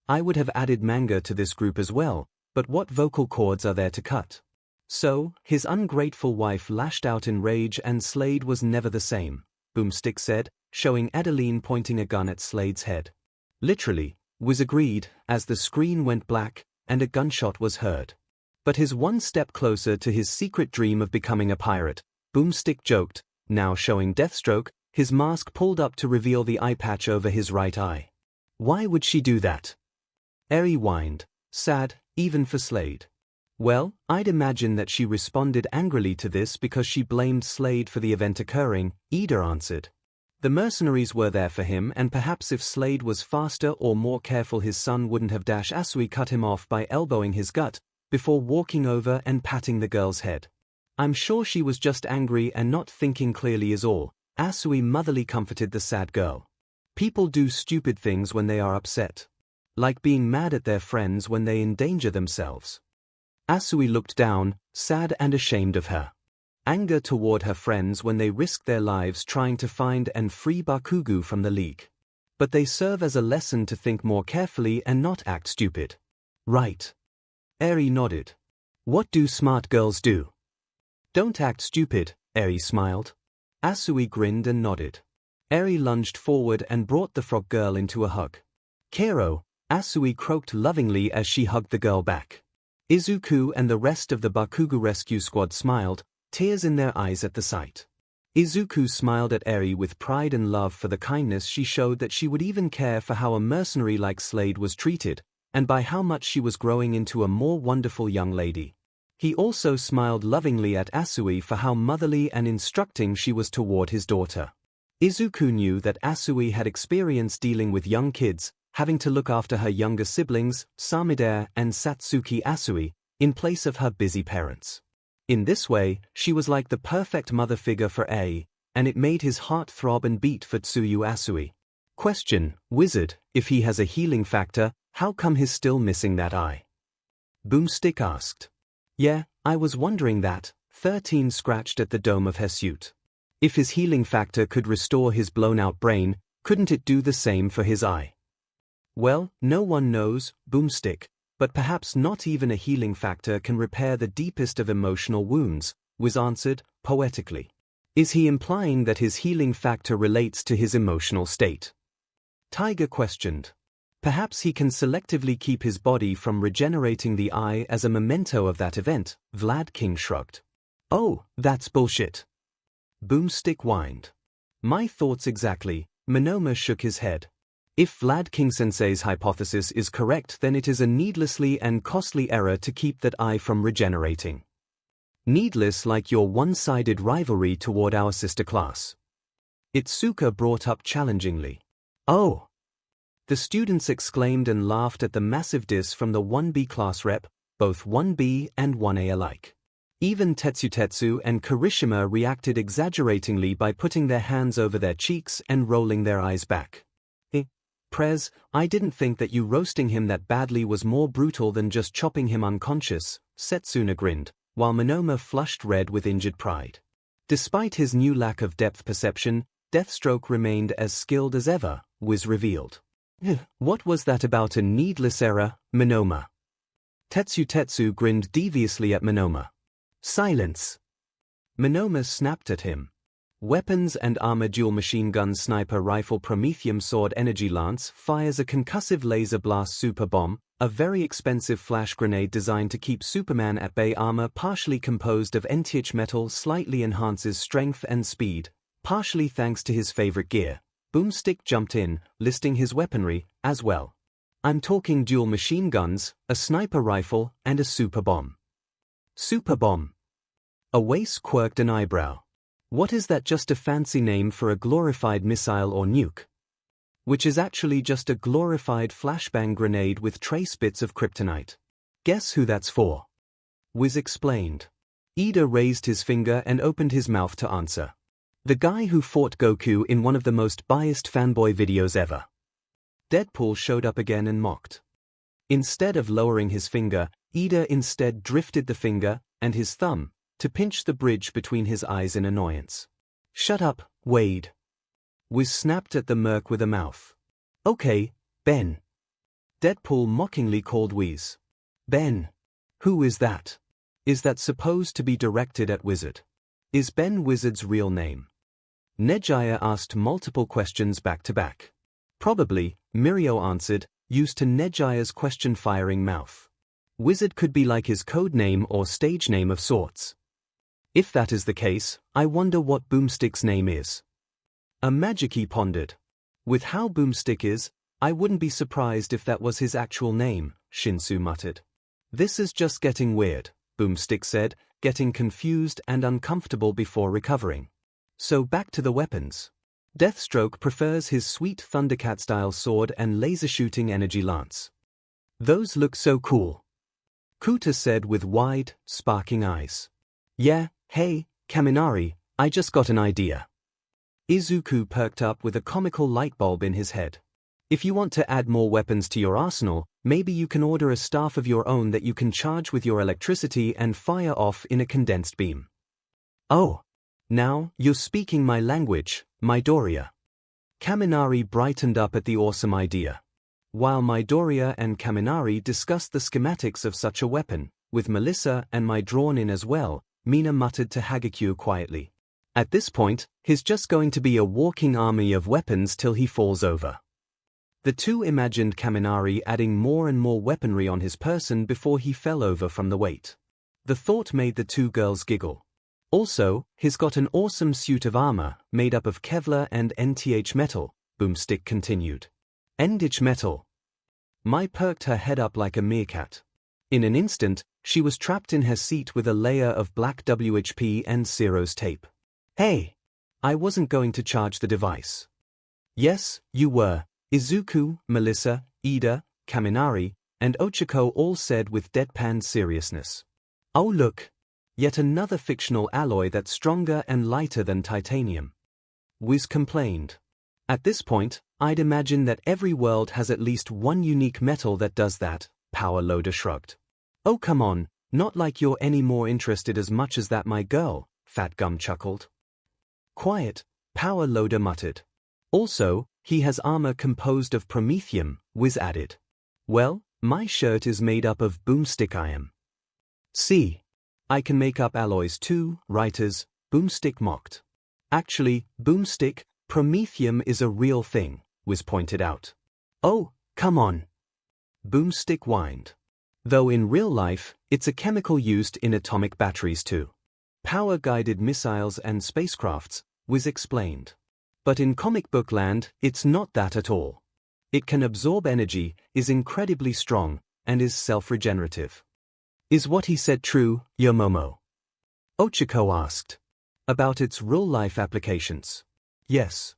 I would have added manga to this group as well, but what vocal cords are there to cut? So, his ungrateful wife lashed out in rage and Slade was never the same, Boomstick said, showing Adeline pointing a gun at Slade's head. Literally, Wiz agreed, as the screen went black, and a gunshot was heard. But he's one step closer to his secret dream of becoming a pirate, Boomstick joked, now showing Deathstroke, his mask pulled up to reveal the eye patch over his right eye. Why would she do that? Eri whined, sad, even for Slade. Well, I'd imagine that she responded angrily to this because she blamed Slade for the event occurring, Ida answered. The mercenaries were there for him, and perhaps if Slade was faster or more careful his son wouldn't have Asui cut him off by elbowing his gut, before walking over and patting the girl's head. I'm sure she was just angry and not thinking clearly is all, Asui motherly comforted the sad girl. People do stupid things when they are upset. Like being mad at their friends when they endanger themselves. Asui looked down, sad and ashamed of her. Anger toward her friends when they risked their lives trying to find and free Bakugo from the League. But they serve as a lesson to think more carefully and not act stupid. Right. Eri nodded. What do smart girls do? Don't act stupid, Eri smiled. Asui grinned and nodded. Eri lunged forward and brought the frog girl into a hug. Kero, Asui croaked lovingly as she hugged the girl back. Izuku and the rest of the Bakugo rescue squad smiled, tears in their eyes at the sight. Izuku smiled at Eri with pride and love for the kindness she showed, that she would even care for how a mercenary like Slade was treated, and by how much she was growing into a more wonderful young lady. He also smiled lovingly at Asui for how motherly and instructing she was toward his daughter. Izuku knew that Asui had experience dealing with young kids, having to look after her younger siblings, Samidare and Satsuki Asui, in place of her busy parents. In this way, she was like the perfect mother figure for Ei, and it made his heart throb and beat for Tsuyu Asui. Question, Wizard, if he has a healing factor, how come he's still missing that eye? Boomstick asked. Yeah, I was wondering that, 13 scratched at the dome of her suit. If his healing factor could restore his blown-out brain, couldn't it do the same for his eye? Well, no one knows, Boomstick, but perhaps not even a healing factor can repair the deepest of emotional wounds, Wiz answered, poetically. Is he implying that his healing factor relates to his emotional state? Tiger questioned. Perhaps he can selectively keep his body from regenerating the eye as a memento of that event, Vlad King shrugged. Oh, that's bullshit. Boomstick whined. My thoughts exactly, Monoma shook his head. If Vlad King-sensei's hypothesis is correct, then it is a needlessly and costly error to keep that eye from regenerating. Needless like your one-sided rivalry toward our sister class. Itsuka brought up challengingly. Oh! The students exclaimed and laughed at the massive diss from the 1B class rep, both 1B and 1A alike. Even Tetsu and Kirishima reacted exaggeratingly by putting their hands over their cheeks and rolling their eyes back. Prez, I didn't think that you roasting him that badly was more brutal than just chopping him unconscious, Setsuna grinned, while Monoma flushed red with injured pride. Despite his new lack of depth perception, Deathstroke remained as skilled as ever, Wiz revealed. What was that about a needless error, Monoma? Tetsu grinned deviously at Monoma. Silence! Monoma snapped at him. Weapons and armor dual machine gun sniper rifle Promethium sword energy lance fires a concussive laser blast super bomb, A very expensive flash grenade designed to keep Superman at bay. Armor partially composed of NTH metal slightly enhances strength and speed, partially thanks to his favorite gear. Boomstick jumped in, listing his weaponry as well. I'm talking dual machine guns, a sniper rifle, and a super bomb. Super bomb. Awais quirked an eyebrow. What is that? Just a fancy name for a glorified missile or nuke? Which is actually just a glorified flashbang grenade with trace bits of kryptonite. Guess who that's for? Wiz explained. Ida raised his finger and opened his mouth to answer. The guy who fought Goku in one of the most biased fanboy videos ever. Deadpool showed up again and mocked. Instead of lowering his finger, Ida instead drifted the finger and his thumb to pinch the bridge between his eyes in annoyance. Shut up, Wade. Wiz snapped at the merc with a mouth. Okay, Ben. Deadpool mockingly called Wiz. Ben. Who is that? Is that supposed to be directed at Wizard? Is Ben Wizard's real name? Nejaya asked multiple questions back to back. Probably, Mirio answered, used to Nejaya's question-firing mouth. Wizard could be like his code name or stage name of sorts. If that is the case, I wonder what Boomstick's name is. A Magiki pondered. With how Boomstick is, I wouldn't be surprised if that was his actual name, Shinsu muttered. This is just getting weird, Boomstick said, getting confused and uncomfortable before recovering. So back to the weapons. Deathstroke prefers his sweet Thundercat-style sword and laser-shooting energy lance. Those look so cool. Kuta said with wide, sparking eyes. Yeah, hey, Kaminari, I just got an idea. Izuku perked up with a comical light bulb in his head. If you want to add more weapons to your arsenal, maybe you can order a staff of your own that you can charge with your electricity and fire off in a condensed beam. Oh. Now, you're speaking my language, Midoriya. Kaminari brightened up at the awesome idea. While Midoriya and Kaminari discussed the schematics of such a weapon, with Melissa and Mai drawn in as well, Mina muttered to Hagakure quietly. At this point, he's just going to be a walking army of weapons till he falls over. The two imagined Kaminari adding more and more weaponry on his person before he fell over from the weight. The thought made the two girls giggle. Also, he's got an awesome suit of armor, made up of Kevlar and NTH metal, Boomstick continued. NTH metal. Mai perked her head up like a meerkat. In an instant, she was trapped in her seat with a layer of black WHP and Zero's tape. Hey! I wasn't going to charge the device. Yes, you were, Izuku, Melissa, Ida, Kaminari, and Ochako all said with deadpan seriousness. Oh look! Yet another fictional alloy that's stronger and lighter than titanium. Wiz complained. At this point, I'd imagine that every world has at least one unique metal that does that, Power Loader shrugged. Oh come on, not like you're any more interested as much as that my girl, Fat Gum chuckled. Quiet, Power Loader muttered. Also, he has armor composed of promethium, Wiz added. Well, my shirt is made up of Boomstick iron. See. I can make up alloys too, writers, Boomstick mocked. Actually, Boomstick, promethium is a real thing, Wiz pointed out. Oh, come on. Boomstick whined. Though in real life, it's a chemical used in atomic batteries too. Power-guided missiles and spacecrafts, Wiz explained. But in comic book land, it's not that at all. It can absorb energy, is incredibly strong, and is self-regenerative. Is what he said true, Yomomo? Ochako asked. About its real-life applications. Yes.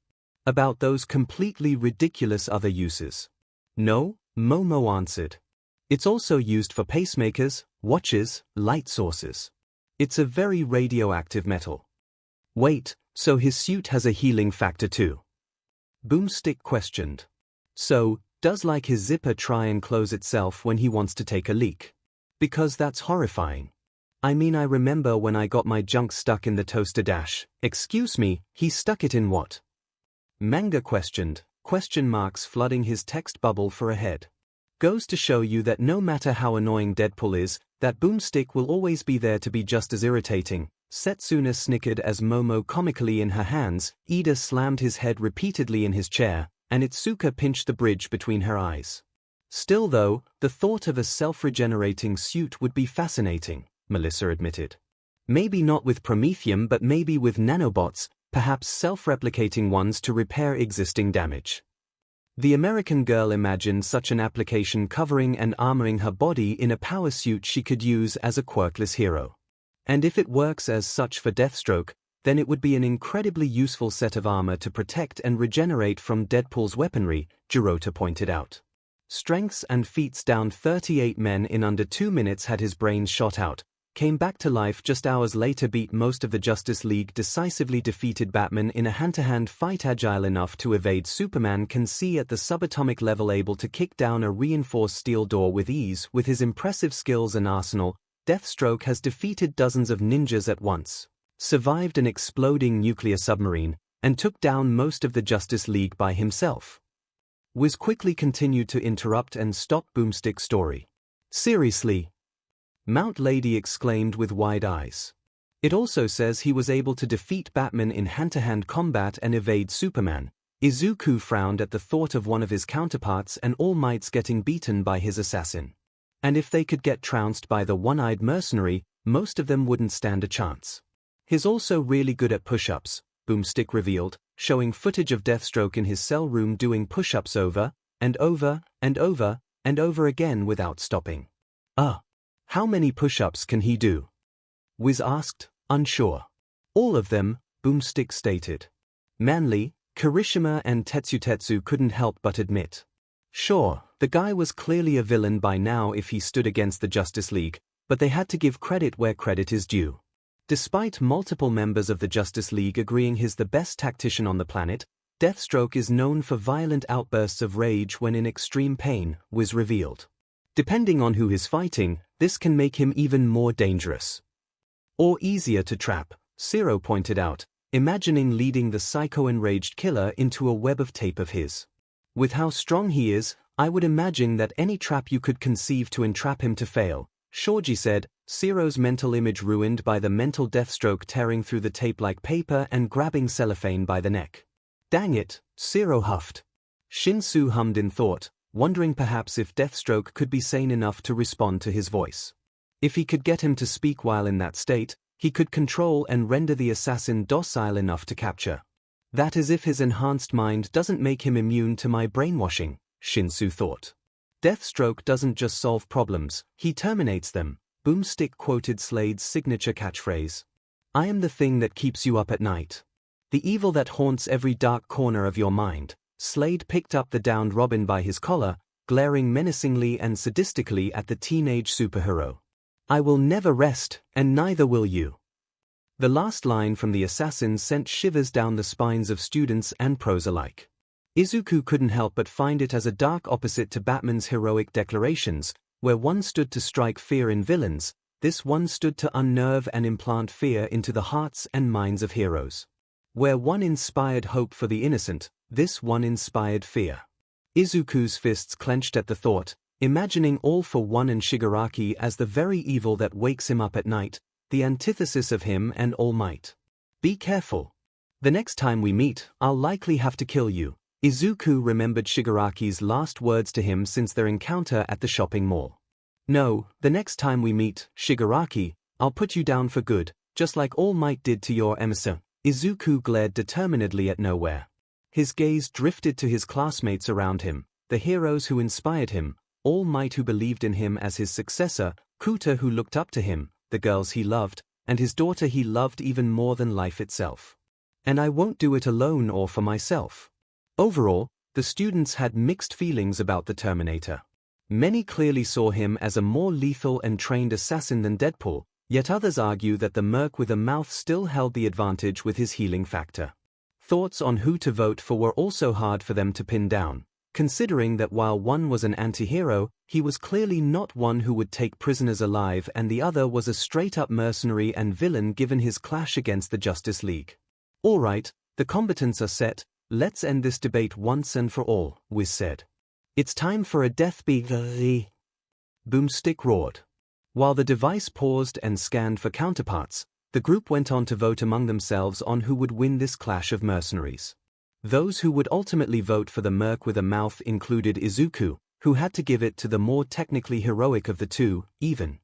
About those completely ridiculous other uses. No, Momo answered. It's also used for pacemakers, watches, light sources. It's a very radioactive metal. Wait, so his suit has a healing factor too? Boomstick questioned. So, does like his zipper try and close itself when he wants to take a leak? Because that's horrifying. I mean, I remember when I got my junk stuck in the toaster dash. Excuse me, he stuck it in what? Manga questioned, question marks flooding his text bubble for a head. Goes to show you that no matter how annoying Deadpool is, that Boomstick will always be there to be just as irritating. Setsuna snickered as Momo comically in her hands, Ida slammed his head repeatedly in his chair, and Itsuka pinched the bridge between her eyes. Still though, the thought of a self-regenerating suit would be fascinating, Melissa admitted. Maybe not with Promethium, but maybe with nanobots, perhaps self-replicating ones to repair existing damage. The American girl imagined such an application covering and armoring her body in a power suit she could use as a quirkless hero. And if it works as such for Deathstroke, then it would be an incredibly useful set of armor to protect and regenerate from Deadpool's weaponry, Girota pointed out. Strengths and feats down 38 men in under 2 minutes, had his brains shot out, came back to life just hours later, beat most of the Justice League, decisively defeated Batman in a hand-to-hand fight, agile enough to evade Superman, can see at the subatomic level, able to kick down a reinforced steel door with ease. With his impressive skills and arsenal, Deathstroke has defeated dozens of ninjas at once, survived an exploding nuclear submarine, and took down most of the Justice League by himself. Wiz quickly continued to interrupt and stop Boomstick's story. Seriously? Mount Lady exclaimed with wide eyes. It also says he was able to defeat Batman in hand-to-hand combat and evade Superman. Izuku frowned at the thought of one of his counterparts and All Might's getting beaten by his assassin. And if they could get trounced by the one-eyed mercenary, most of them wouldn't stand a chance. He's also really good at push-ups, Boomstick revealed, showing footage of Deathstroke in his cell room doing push-ups over, and over, and over, and over again without stopping. How many push-ups can he do? Wiz asked, unsure. All of them, Boomstick stated. Manly, Kirishima and Tetsu couldn't help but admit. Sure, the guy was clearly a villain by now if he stood against the Justice League, but they had to give credit where credit is due. Despite multiple members of the Justice League agreeing he's the best tactician on the planet, Deathstroke is known for violent outbursts of rage when in extreme pain, Wiz revealed. Depending on who he's fighting, this can make him even more dangerous. Or easier to trap, Zero pointed out, imagining leading the psycho-enraged killer into a web of tape of his. With how strong he is, I would imagine that any trap you could conceive to entrap him to fail, Shoji said, Zero's mental image ruined by the mental Deathstroke tearing through the tape like paper and grabbing cellophane by the neck. Dang it, Zero huffed. Shinsu hummed in thought, wondering perhaps if Deathstroke could be sane enough to respond to his voice. If he could get him to speak while in that state, he could control and render the assassin docile enough to capture. That is if his enhanced mind doesn't make him immune to my brainwashing, Shinsu thought. Deathstroke doesn't just solve problems, he terminates them, Boomstick quoted Slade's signature catchphrase. I am the thing that keeps you up at night. The evil that haunts every dark corner of your mind. Slade picked up the downed Robin by his collar, glaring menacingly and sadistically at the teenage superhero. I will never rest, and neither will you. The last line from the assassin sent shivers down the spines of students and pros alike. Izuku couldn't help but find it as a dark opposite to Batman's heroic declarations, where one stood to strike fear in villains, this one stood to unnerve and implant fear into the hearts and minds of heroes. Where one inspired hope for the innocent, this one inspired fear. Izuku's fists clenched at the thought, imagining All for One and Shigaraki as the very evil that wakes him up at night, the antithesis of him and All Might. Be careful. The next time we meet, I'll likely have to kill you. Izuku remembered Shigaraki's last words to him since their encounter at the shopping mall. No, the next time we meet, Shigaraki, I'll put you down for good, just like All Might did to your emissary. Izuku glared determinedly at nowhere. His gaze drifted to his classmates around him, the heroes who inspired him, All Might who believed in him as his successor, Kuta who looked up to him, the girls he loved, and his daughter he loved even more than life itself. And I won't do it alone or for myself. Overall, the students had mixed feelings about the Terminator. Many clearly saw him as a more lethal and trained assassin than Deadpool, yet others argue that the merc with a mouth still held the advantage with his healing factor. Thoughts on who to vote for were also hard for them to pin down, considering that while one was an anti-hero, he was clearly not one who would take prisoners alive and the other was a straight-up mercenary and villain given his clash against the Justice League. Alright, the combatants are set, let's end this debate once and for all, Wiz said. It's time for a death beat. Boomstick roared. While the device paused and scanned for counterparts, the group went on to vote among themselves on who would win this clash of mercenaries. Those who would ultimately vote for the merc with a mouth included Izuku, who had to give it to the more technically heroic of the two, even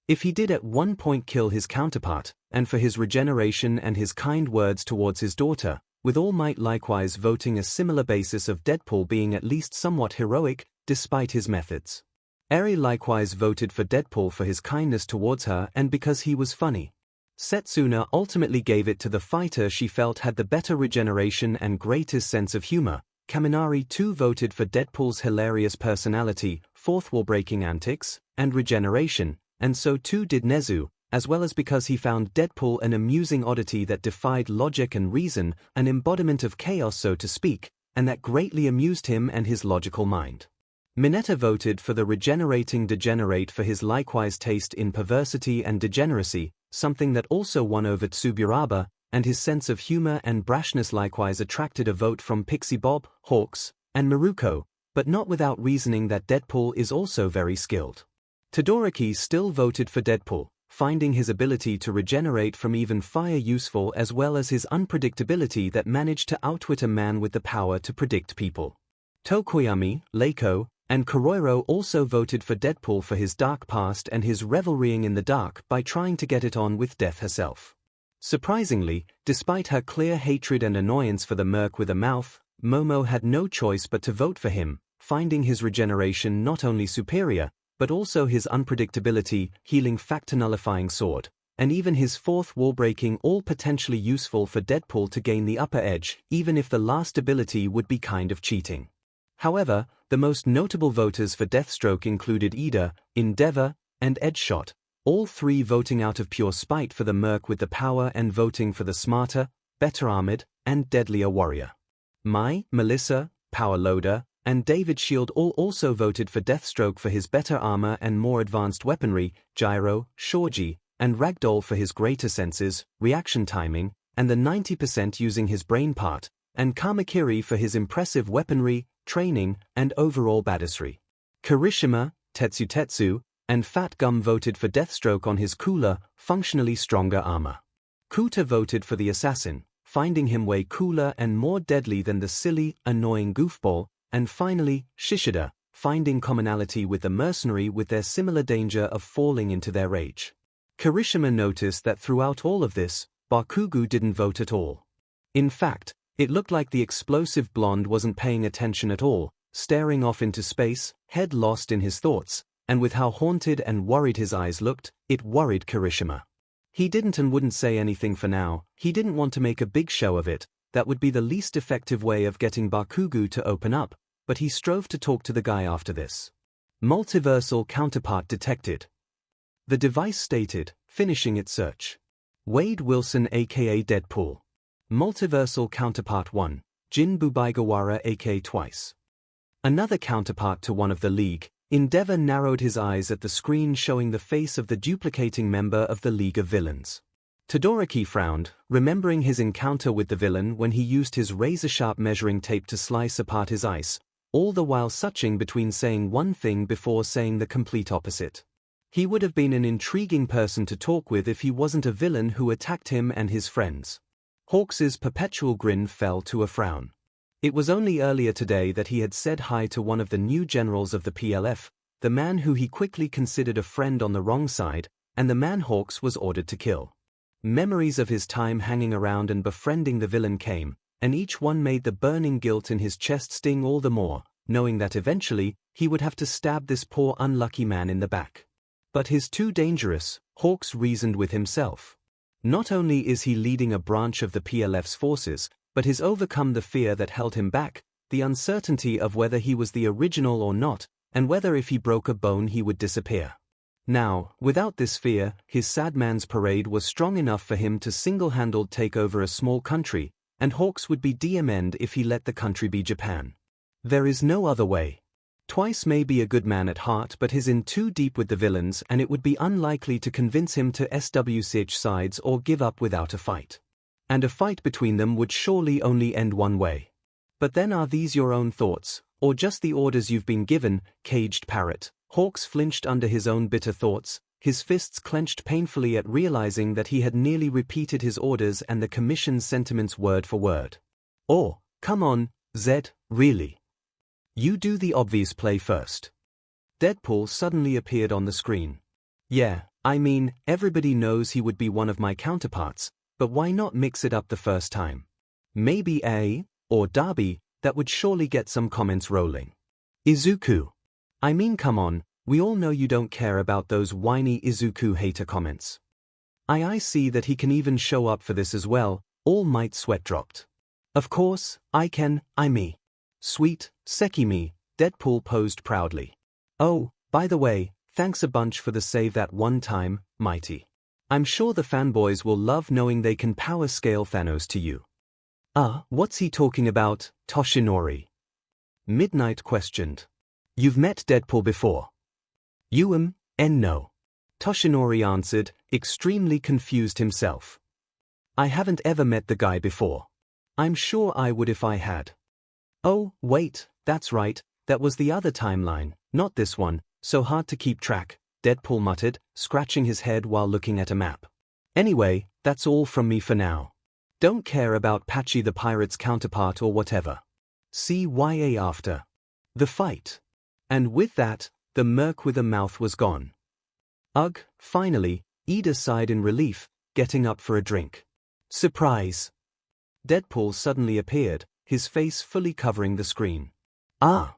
if he did at one point kill his counterpart, and for his regeneration and his kind words towards his daughter, with All Might likewise voting a similar basis of Deadpool being at least somewhat heroic, despite his methods. Eri likewise voted for Deadpool for his kindness towards her and because he was funny. Setsuna ultimately gave it to the fighter she felt had the better regeneration and greatest sense of humor. Kaminari too voted for Deadpool's hilarious personality, fourth wall-breaking antics, and regeneration, and so too did Nezu, as well as because he found Deadpool an amusing oddity that defied logic and reason, an embodiment of chaos so to speak, and that greatly amused him and his logical mind. Mineta voted for the regenerating degenerate for his likewise taste in perversity and degeneracy, something that also won over Tsuburaba, and his sense of humor and brashness likewise attracted a vote from Pixie Bob, Hawks, and Maruko, but not without reasoning that Deadpool is also very skilled. Todoroki still voted for Deadpool, finding his ability to regenerate from even fire useful as well as his unpredictability that managed to outwit a man with the power to predict people. Tokoyami, Leiko, and Koroiro also voted for Deadpool for his dark past and his revelrying in the dark by trying to get it on with death herself. Surprisingly, despite her clear hatred and annoyance for the merc with a mouth, Momo had no choice but to vote for him, finding his regeneration not only superior, but also his unpredictability, healing factor-nullifying sword, and even his fourth wall-breaking all potentially useful for Deadpool to gain the upper edge, even if the last ability would be kind of cheating. However, the most notable voters for Deathstroke included Ida, Endeavor, and Edgeshot, all three voting out of pure spite for the merc with the power and voting for the smarter, better armored, and deadlier warrior. Mai, Melissa, Power Loader, and David Shield all also voted for Deathstroke for his better armor and more advanced weaponry, Gyro, Shoji, and Ragdoll for his greater senses, reaction timing, and the 90% using his brain part, and Kamakiri for his impressive weaponry, training, and overall badassery. Kirishima, Tetsu, and Fat Gum voted for Deathstroke on his cooler, functionally stronger armor. Kuta voted for the assassin, finding him way cooler and more deadly than the silly, annoying goofball, and finally, Shishida, finding commonality with the mercenary with their similar danger of falling into their rage. Kirishima noticed that throughout all of this, Bakugo didn't vote at all. In fact, it looked like the explosive blonde wasn't paying attention at all, staring off into space, head lost in his thoughts, and with how haunted and worried his eyes looked, it worried Kirishima. He didn't and wouldn't say anything for now. He didn't want to make a big show of it. That would be the least effective way of getting Bakugo to open up, but he strove to talk to the guy after this. Multiversal counterpart detected. The device stated, finishing its search. Wade Wilson aka Deadpool. Multiversal counterpart 1, Jin Bubaigawara aka Twice. Another counterpart to one of the League, Endeavor narrowed his eyes at the screen showing the face of the duplicating member of the League of Villains. Todoroki frowned, remembering his encounter with the villain when he used his razor-sharp measuring tape to slice apart his ice, all the while switching between saying one thing before saying the complete opposite. He would have been an intriguing person to talk with if he wasn't a villain who attacked him and his friends. Hawks's perpetual grin fell to a frown. It was only earlier today that he had said hi to one of the new generals of the PLF, the man who he quickly considered a friend on the wrong side, and the man Hawks was ordered to kill. Memories of his time hanging around and befriending the villain came, and each one made the burning guilt in his chest sting all the more, knowing that eventually, he would have to stab this poor unlucky man in the back. But he's too dangerous, Hawks reasoned with himself. Not only is he leading a branch of the PLF's forces, but he's overcome the fear that held him back, the uncertainty of whether he was the original or not, and whether if he broke a bone he would disappear. Now, without this fear, his sad man's parade was strong enough for him to single-handed take over a small country, and Hawks would be DM'd if he let the country be Japan. There is no other way. Twice may be a good man at heart but he's in too deep with the villains and it would be unlikely to convince him to switch sides or give up without a fight. And a fight between them would surely only end one way. But then are these your own thoughts, or just the orders you've been given, caged parrot? Hawks flinched under his own bitter thoughts, his fists clenched painfully at realizing that he had nearly repeated his orders and the commission's sentiments word for word. Oh, come on, Zed, really? You do the obvious play first. Deadpool suddenly appeared on the screen. Yeah, I mean, everybody knows he would be one of my counterparts, but why not mix it up the first time? Maybe A, or Darby, that would surely get some comments rolling. Izuku. I mean, come on, we all know you don't care about those whiny Izuku hater comments. I see that he can even show up for this as well. All Might sweat dropped. Of course, me. Sweet, Seki me, Deadpool posed proudly. Oh, by the way, thanks a bunch for the save that one time, Mighty. I'm sure the fanboys will love knowing they can power scale Thanos to you. What's he talking about, Toshinori? Midnight questioned. You've met Deadpool before? No. Toshinori answered, extremely confused himself. I haven't ever met the guy before. I'm sure I would if I had. Oh, wait, that's right, that was the other timeline, not this one, so hard to keep track, Deadpool muttered, scratching his head while looking at a map. Anyway, that's all from me for now. Don't care about Patchy the Pirate's counterpart or whatever. CYA after the fight. And with that, the merc with a mouth was gone. Ugh, finally, Ida sighed in relief, getting up for a drink. Surprise! Deadpool suddenly appeared, his face fully covering the screen. Ah!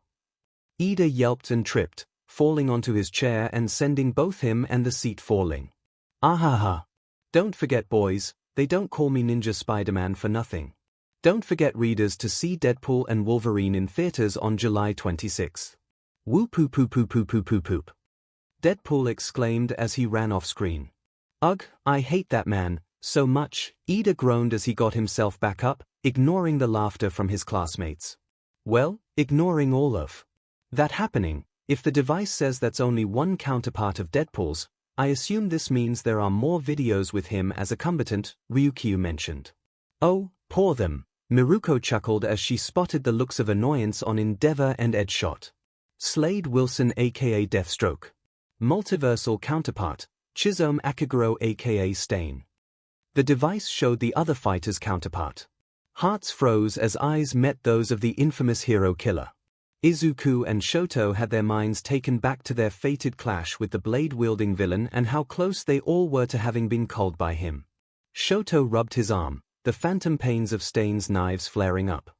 Ida yelped and tripped, falling onto his chair and sending both him and the seat falling. Ahaha! Don't forget, boys, they don't call me Ninja Spider-Man for nothing. Don't forget, readers, to see Deadpool and Wolverine in theaters on July 26th. Woo poo poo poo poo poo poo poop. Deadpool exclaimed as he ran off screen. Ugh, I hate that man so much, Ida groaned as he got himself back up, ignoring the laughter from his classmates. Well, ignoring all of that happening, if the device says that's only one counterpart of Deadpool's, I assume this means there are more videos with him as a combatant, Ryukyu mentioned. Oh, poor them, Miruko chuckled as she spotted the looks of annoyance on Endeavor and Edgeshot. Slade Wilson aka Deathstroke. Multiversal counterpart, Chisome Akaguro aka Stain. The device showed the other fighter's counterpart. Hearts froze as eyes met those of the infamous hero killer. Izuku and Shoto had their minds taken back to their fated clash with the blade-wielding villain and how close they all were to having been culled by him. Shoto rubbed his arm, the phantom pains of Stain's knives flaring up.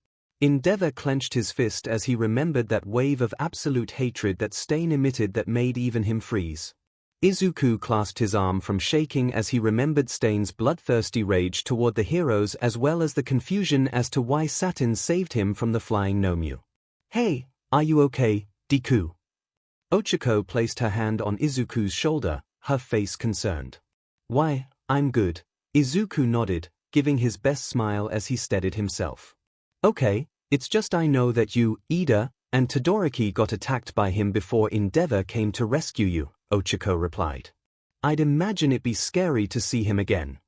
Endeavor clenched his fist as he remembered that wave of absolute hatred that Stain emitted that made even him freeze. Izuku clasped his arm from shaking as he remembered Stain's bloodthirsty rage toward the heroes as well as the confusion as to why Satin saved him from the flying Nomu. Hey, are you okay, Deku? Ochako placed her hand on Izuku's shoulder, her face concerned. Why, I'm good. Izuku nodded, giving his best smile as he steadied himself. Okay, it's just I know that you, Ida, and Todoroki got attacked by him before Endeavor came to rescue you, Ochako replied. I'd imagine it'd be scary to see him again.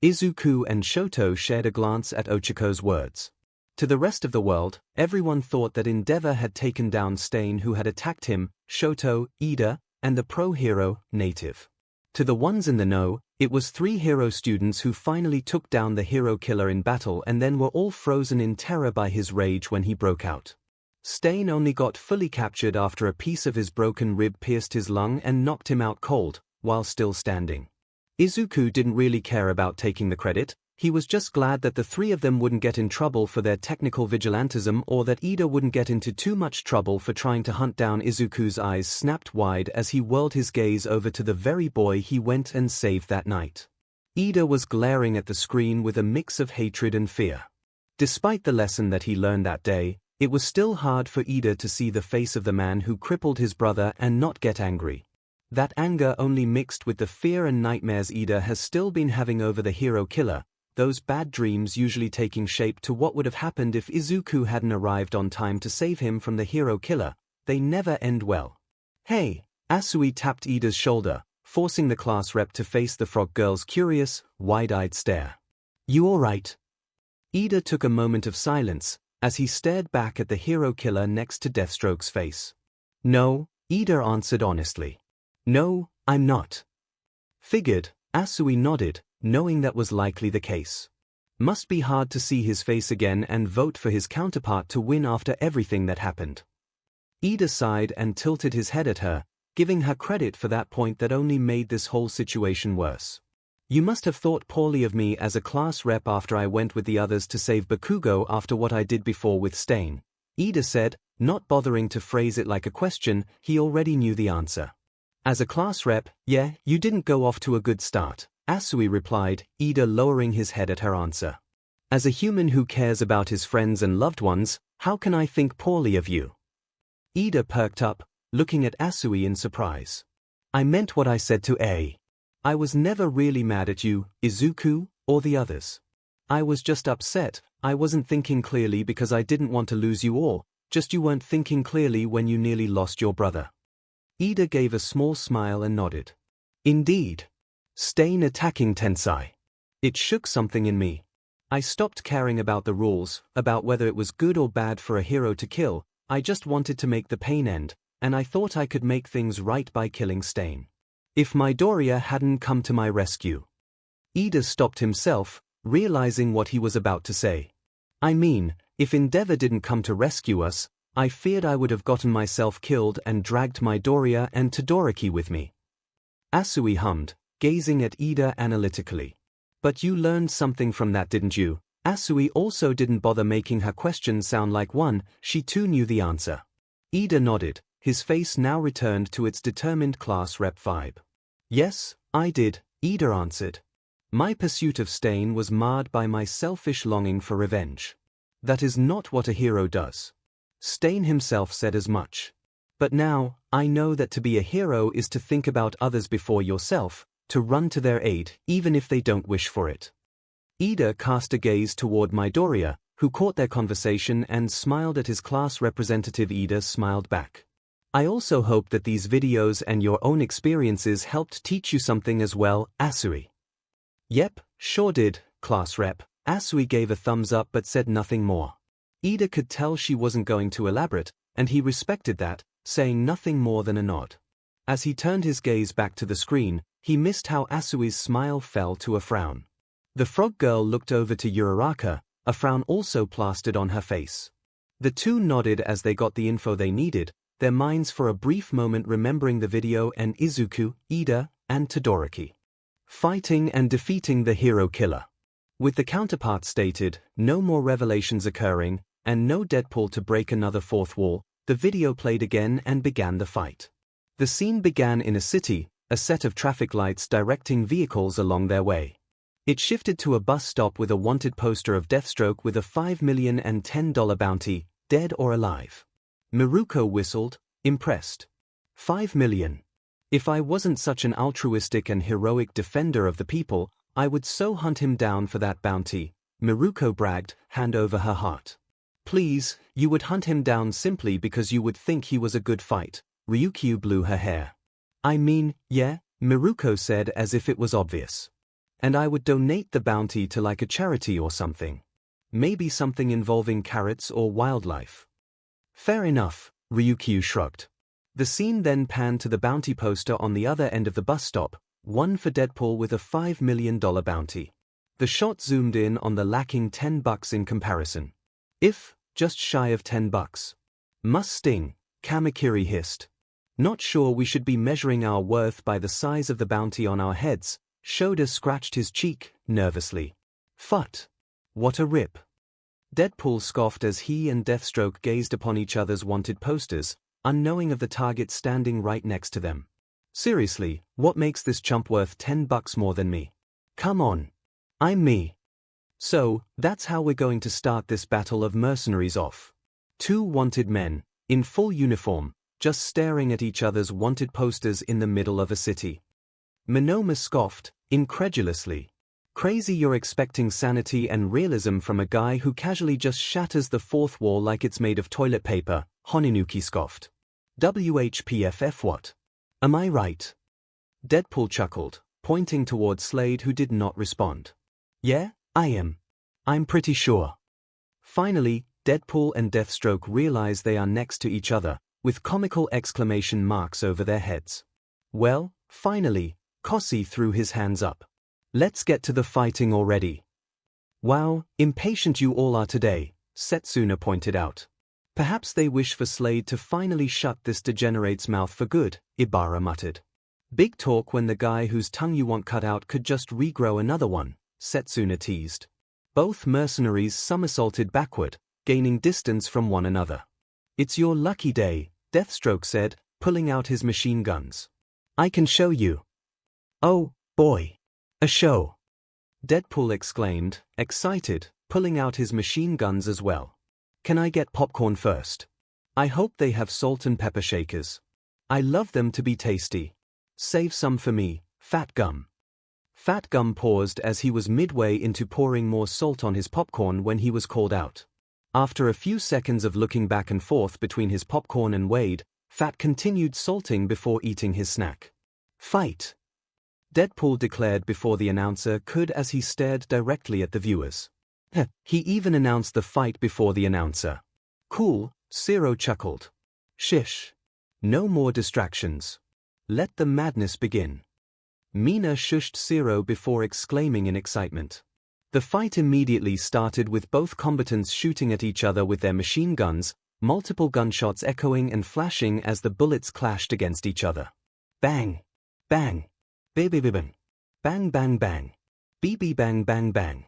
Izuku and Shoto shared a glance at Ochako's words. To the rest of the world, everyone thought that Endeavor had taken down Stain who had attacked him, Shoto, Ida, and the pro-hero, Native. To the ones in the know, it was 3 hero students who finally took down the hero killer in battle and then were all frozen in terror by his rage when he broke out. Stain only got fully captured after a piece of his broken rib pierced his lung and knocked him out cold, while still standing. Izuku didn't really care about taking the credit, he was just glad that the 3 of them wouldn't get in trouble for their technical vigilantism or that Ida wouldn't get into too much trouble for trying to hunt down. Izuku's eyes snapped wide as he whirled his gaze over to the very boy he went and saved that night. Ida was glaring at the screen with a mix of hatred and fear. Despite the lesson that he learned that day, it was still hard for Ida to see the face of the man who crippled his brother and not get angry. That anger only mixed with the fear and nightmares Ida has still been having over the hero killer, those bad dreams usually taking shape to what would have happened if Izuku hadn't arrived on time to save him from the hero killer. They never end well. Hey, Asui tapped Ida's shoulder, forcing the class rep to face the frog girl's curious, wide-eyed stare. You alright? Ida took a moment of silence, as he stared back at the hero killer next to Deathstroke's face. No, Ida answered honestly. No, I'm not. Figured, Asui nodded, knowing that was likely the case. Must be hard to see his face again and vote for his counterpart to win after everything that happened. Ida sighed and tilted his head at her, giving her credit for that point that only made this whole situation worse. You must have thought poorly of me as a class rep after I went with the others to save Bakugo after what I did before with Stain, Ida said, not bothering to phrase it like a question. He already knew the answer. As a class rep, yeah, you didn't go off to a good start, Asui replied, Ida lowering his head at her answer. As a human who cares about his friends and loved ones, how can I think poorly of you? Ida perked up, looking at Asui in surprise. I meant what I said to A. I was never really mad at you, Izuku, or the others. I was just upset. I wasn't thinking clearly because I didn't want to lose you all, just you weren't thinking clearly when you nearly lost your brother. Ida gave a small smile and nodded. Indeed. Stain attacking Tensai. It shook something in me. I stopped caring about the rules, about whether it was good or bad for a hero to kill. I just wanted to make the pain end, and I thought I could make things right by killing Stain. If Midoriya hadn't come to my rescue. Ida stopped himself, realizing what he was about to say. I mean, if Endeavor didn't come to rescue us, I feared I would have gotten myself killed and dragged Midoriya and Todoroki with me. Asui hummed, gazing at Ida analytically. But you learned something from that, didn't you? Asui also didn't bother making her question sound like one. She too knew the answer. Ida nodded, his face now returned to its determined class rep vibe. Yes, I did, Ida answered. My pursuit of Stain was marred by my selfish longing for revenge. That is not what a hero does. Stain himself said as much. But now, I know that to be a hero is to think about others before yourself, to run to their aid, even if they don't wish for it. Ida cast a gaze toward Midoriya, who caught their conversation and smiled at his class representative. Ida smiled back. I also hope that these videos and your own experiences helped teach you something as well, Asui. Yep, sure did, class rep. Asui gave a thumbs up but said nothing more. Ida could tell she wasn't going to elaborate, and he respected that, saying nothing more than a nod. As he turned his gaze back to the screen, he missed how Asui's smile fell to a frown. The frog girl looked over to Uraraka, a frown also plastered on her face. The two nodded as they got the info they needed, their minds for a brief moment remembering the video and Izuku, Ida, and Todoroki fighting and defeating the hero killer. With the counterpart stated, no more revelations occurring, and no Deadpool to break another fourth wall, the video played again and began the fight. The scene began in a city, a set of traffic lights directing vehicles along their way. It shifted to a bus stop with a wanted poster of Deathstroke with a $5 million and $10 bounty, dead or alive. Miruko whistled, impressed. 5 million. If I wasn't such an altruistic and heroic defender of the people, I would so hunt him down for that bounty, Miruko bragged, hand over her heart. Please, you would hunt him down simply because you would think he was a good fight, Ryukyu blew her hair. I mean, yeah, Miruko said as if it was obvious. And I would donate the bounty to like a charity or something. Maybe something involving carrots or wildlife. Fair enough, Ryukyu shrugged. The scene then panned to the bounty poster on the other end of the bus stop, one for Deadpool with a $5 million bounty. The shot zoomed in on the lacking $10 in comparison. If, just shy of $10. Must sting, Kamakiri hissed. Not sure we should be measuring our worth by the size of the bounty on our heads, Shoda scratched his cheek, nervously. Phut. What a rip. Deadpool scoffed as he and Deathstroke gazed upon each other's wanted posters, unknowing of the target standing right next to them. Seriously, what makes this chump worth $10 more than me? Come on. I'm me. So, that's how we're going to start this battle of mercenaries off. Two wanted men, in full uniform, just staring at each other's wanted posters in the middle of a city. Monoma scoffed, incredulously. Crazy you're expecting sanity and realism from a guy who casually just shatters the fourth wall like it's made of toilet paper, Honinuki scoffed. WHPFF what? Am I right? Deadpool chuckled, pointing toward Slade who did not respond. Yeah, I am. I'm pretty sure. Finally, Deadpool and Deathstroke realize they are next to each other, with comical exclamation marks over their heads. Well, finally, Kossi threw his hands up. Let's get to the fighting already. Wow, impatient you all are today, Setsuna pointed out. Perhaps they wish for Slade to finally shut this degenerate's mouth for good, Ibara muttered. Big talk when the guy whose tongue you want cut out could just regrow another one, Setsuna teased. Both mercenaries somersaulted backward, gaining distance from one another. It's your lucky day, Deathstroke said, pulling out his machine guns. I can show you. Oh, boy. A show. Deadpool exclaimed, excited, pulling out his machine guns as well. Can I get popcorn first? I hope they have salt and pepper shakers. I love them to be tasty. Save some for me, Fat Gum. Fat Gum paused as he was midway into pouring more salt on his popcorn when he was called out. After a few seconds of looking back and forth between his popcorn and Wade, Fat continued salting before eating his snack. Fight! Deadpool declared before the announcer could as he stared directly at the viewers. He even announced the fight before the announcer. Cool, Zero chuckled. Shish. No more distractions. Let the madness begin. Mina shushed Zero before exclaiming in excitement. The fight immediately started with both combatants shooting at each other with their machine guns, multiple gunshots echoing and flashing as the bullets clashed against each other. Bang! Bang! Bibibibin! Bang bang bang! Bibi bang bang bang!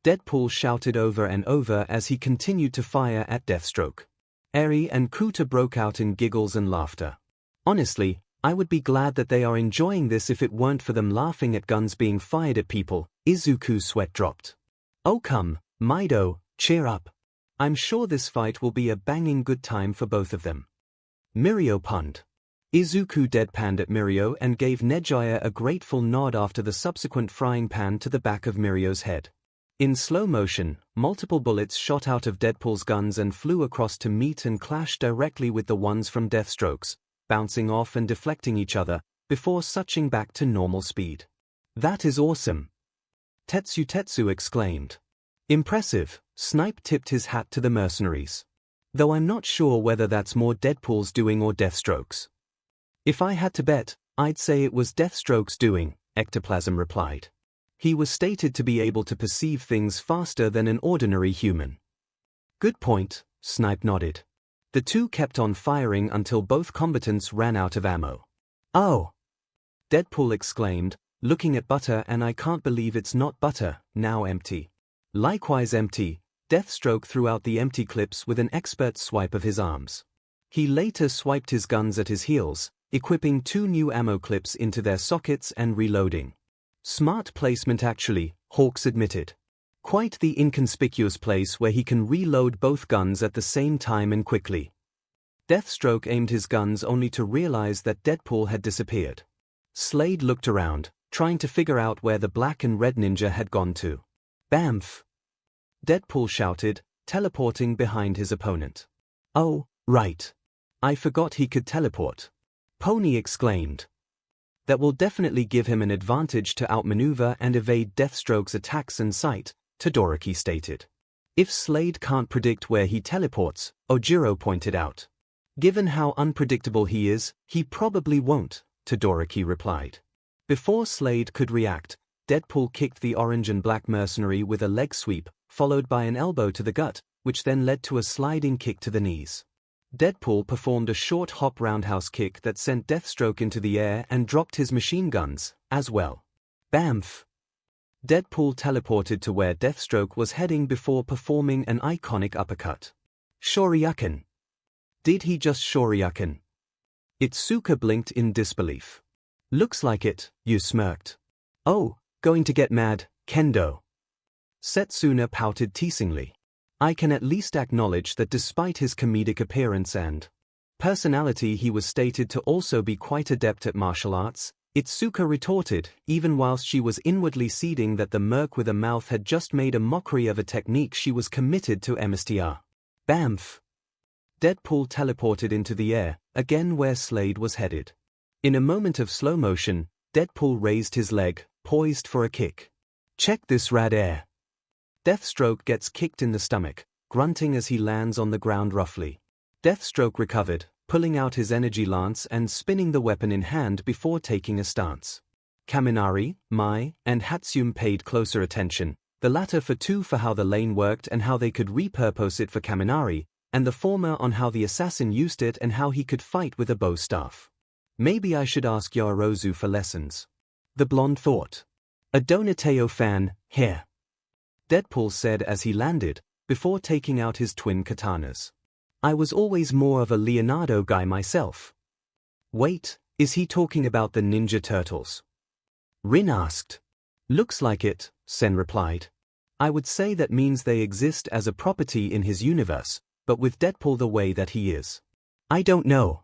Deadpool shouted over and over as he continued to fire at Deathstroke. Eri and Kuta broke out in giggles and laughter. Honestly, I would be glad that they are enjoying this if it weren't for them laughing at guns being fired at people. Izuku's sweat dropped. Oh come, Mido, cheer up. I'm sure this fight will be a banging good time for both of them. Mirio punned. Izuku deadpanned at Mirio and gave Nejaya a grateful nod after the subsequent frying pan to the back of Mirio's head. In slow motion, multiple bullets shot out of Deadpool's guns and flew across to meet and clash directly with the ones from Deathstroke's, bouncing off and deflecting each other, before suching back to normal speed. That is awesome! Tetsu exclaimed. Impressive, Snipe tipped his hat to the mercenaries. Though I'm not sure whether that's more Deadpool's doing or Deathstroke's. If I had to bet, I'd say it was Deathstroke's doing, Ectoplasm replied. He was stated to be able to perceive things faster than an ordinary human. Good point, Snipe nodded. The two kept on firing until both combatants ran out of ammo. Oh! Deadpool exclaimed, looking at Butter, and I can't believe it's not Butter, now empty. Likewise empty, Deathstroke threw out the empty clips with an expert swipe of his arms. He later swiped his guns at his heels, equipping 2 new ammo clips into their sockets and reloading. Smart placement actually, Hawks admitted. Quite the inconspicuous place where he can reload both guns at the same time and quickly. Deathstroke aimed his guns only to realize that Deadpool had disappeared. Slade looked around, trying to figure out where the black and red ninja had gone to. Bamf! Deadpool shouted, teleporting behind his opponent. Oh, right. I forgot he could teleport. Pony exclaimed. That will definitely give him an advantage to outmaneuver and evade Deathstroke's attacks in sight, Todoroki stated. If Slade can't predict where he teleports, Ojiro pointed out. Given how unpredictable he is, he probably won't, Todoroki replied. Before Slade could react, Deadpool kicked the orange and black mercenary with a leg sweep, followed by an elbow to the gut, which then led to a sliding kick to the knees. Deadpool performed a short hop roundhouse kick that sent Deathstroke into the air and dropped his machine guns, as well. Bamf! Deadpool teleported to where Deathstroke was heading before performing an iconic uppercut. Shoryuken! Did he just Shoryuken? Itsuka blinked in disbelief. Looks like it, you smirked. Oh, going to get mad, Kendo. Setsuna pouted teasingly. I can at least acknowledge that despite his comedic appearance and personality he was stated to also be quite adept at martial arts, Itsuka retorted, even whilst she was inwardly seething that the merc with a mouth had just made a mockery of a technique she was committed to MSTR. Bamf! Deadpool teleported into the air, again where Slade was headed. In a moment of slow motion, Deadpool raised his leg, poised for a kick. Check this rad air. Deathstroke gets kicked in the stomach, grunting as he lands on the ground roughly. Deathstroke recovered, pulling out his energy lance and spinning the weapon in hand before taking a stance. Kaminari, Mai, and Hatsune paid closer attention, the latter for how the lane worked and how they could repurpose it for Kaminari, and the former on how the assassin used it and how he could fight with a bow staff. Maybe I should ask Yaoruzu for lessons. The blonde thought. A Donatello fan, here. Deadpool said as he landed, before taking out his twin katanas. I was always more of a Leonardo guy myself. Wait, is he talking about the Ninja Turtles? Rin asked. Looks like it, Sen replied. I would say that means they exist as a property in his universe, but with Deadpool the way that he is. I don't know.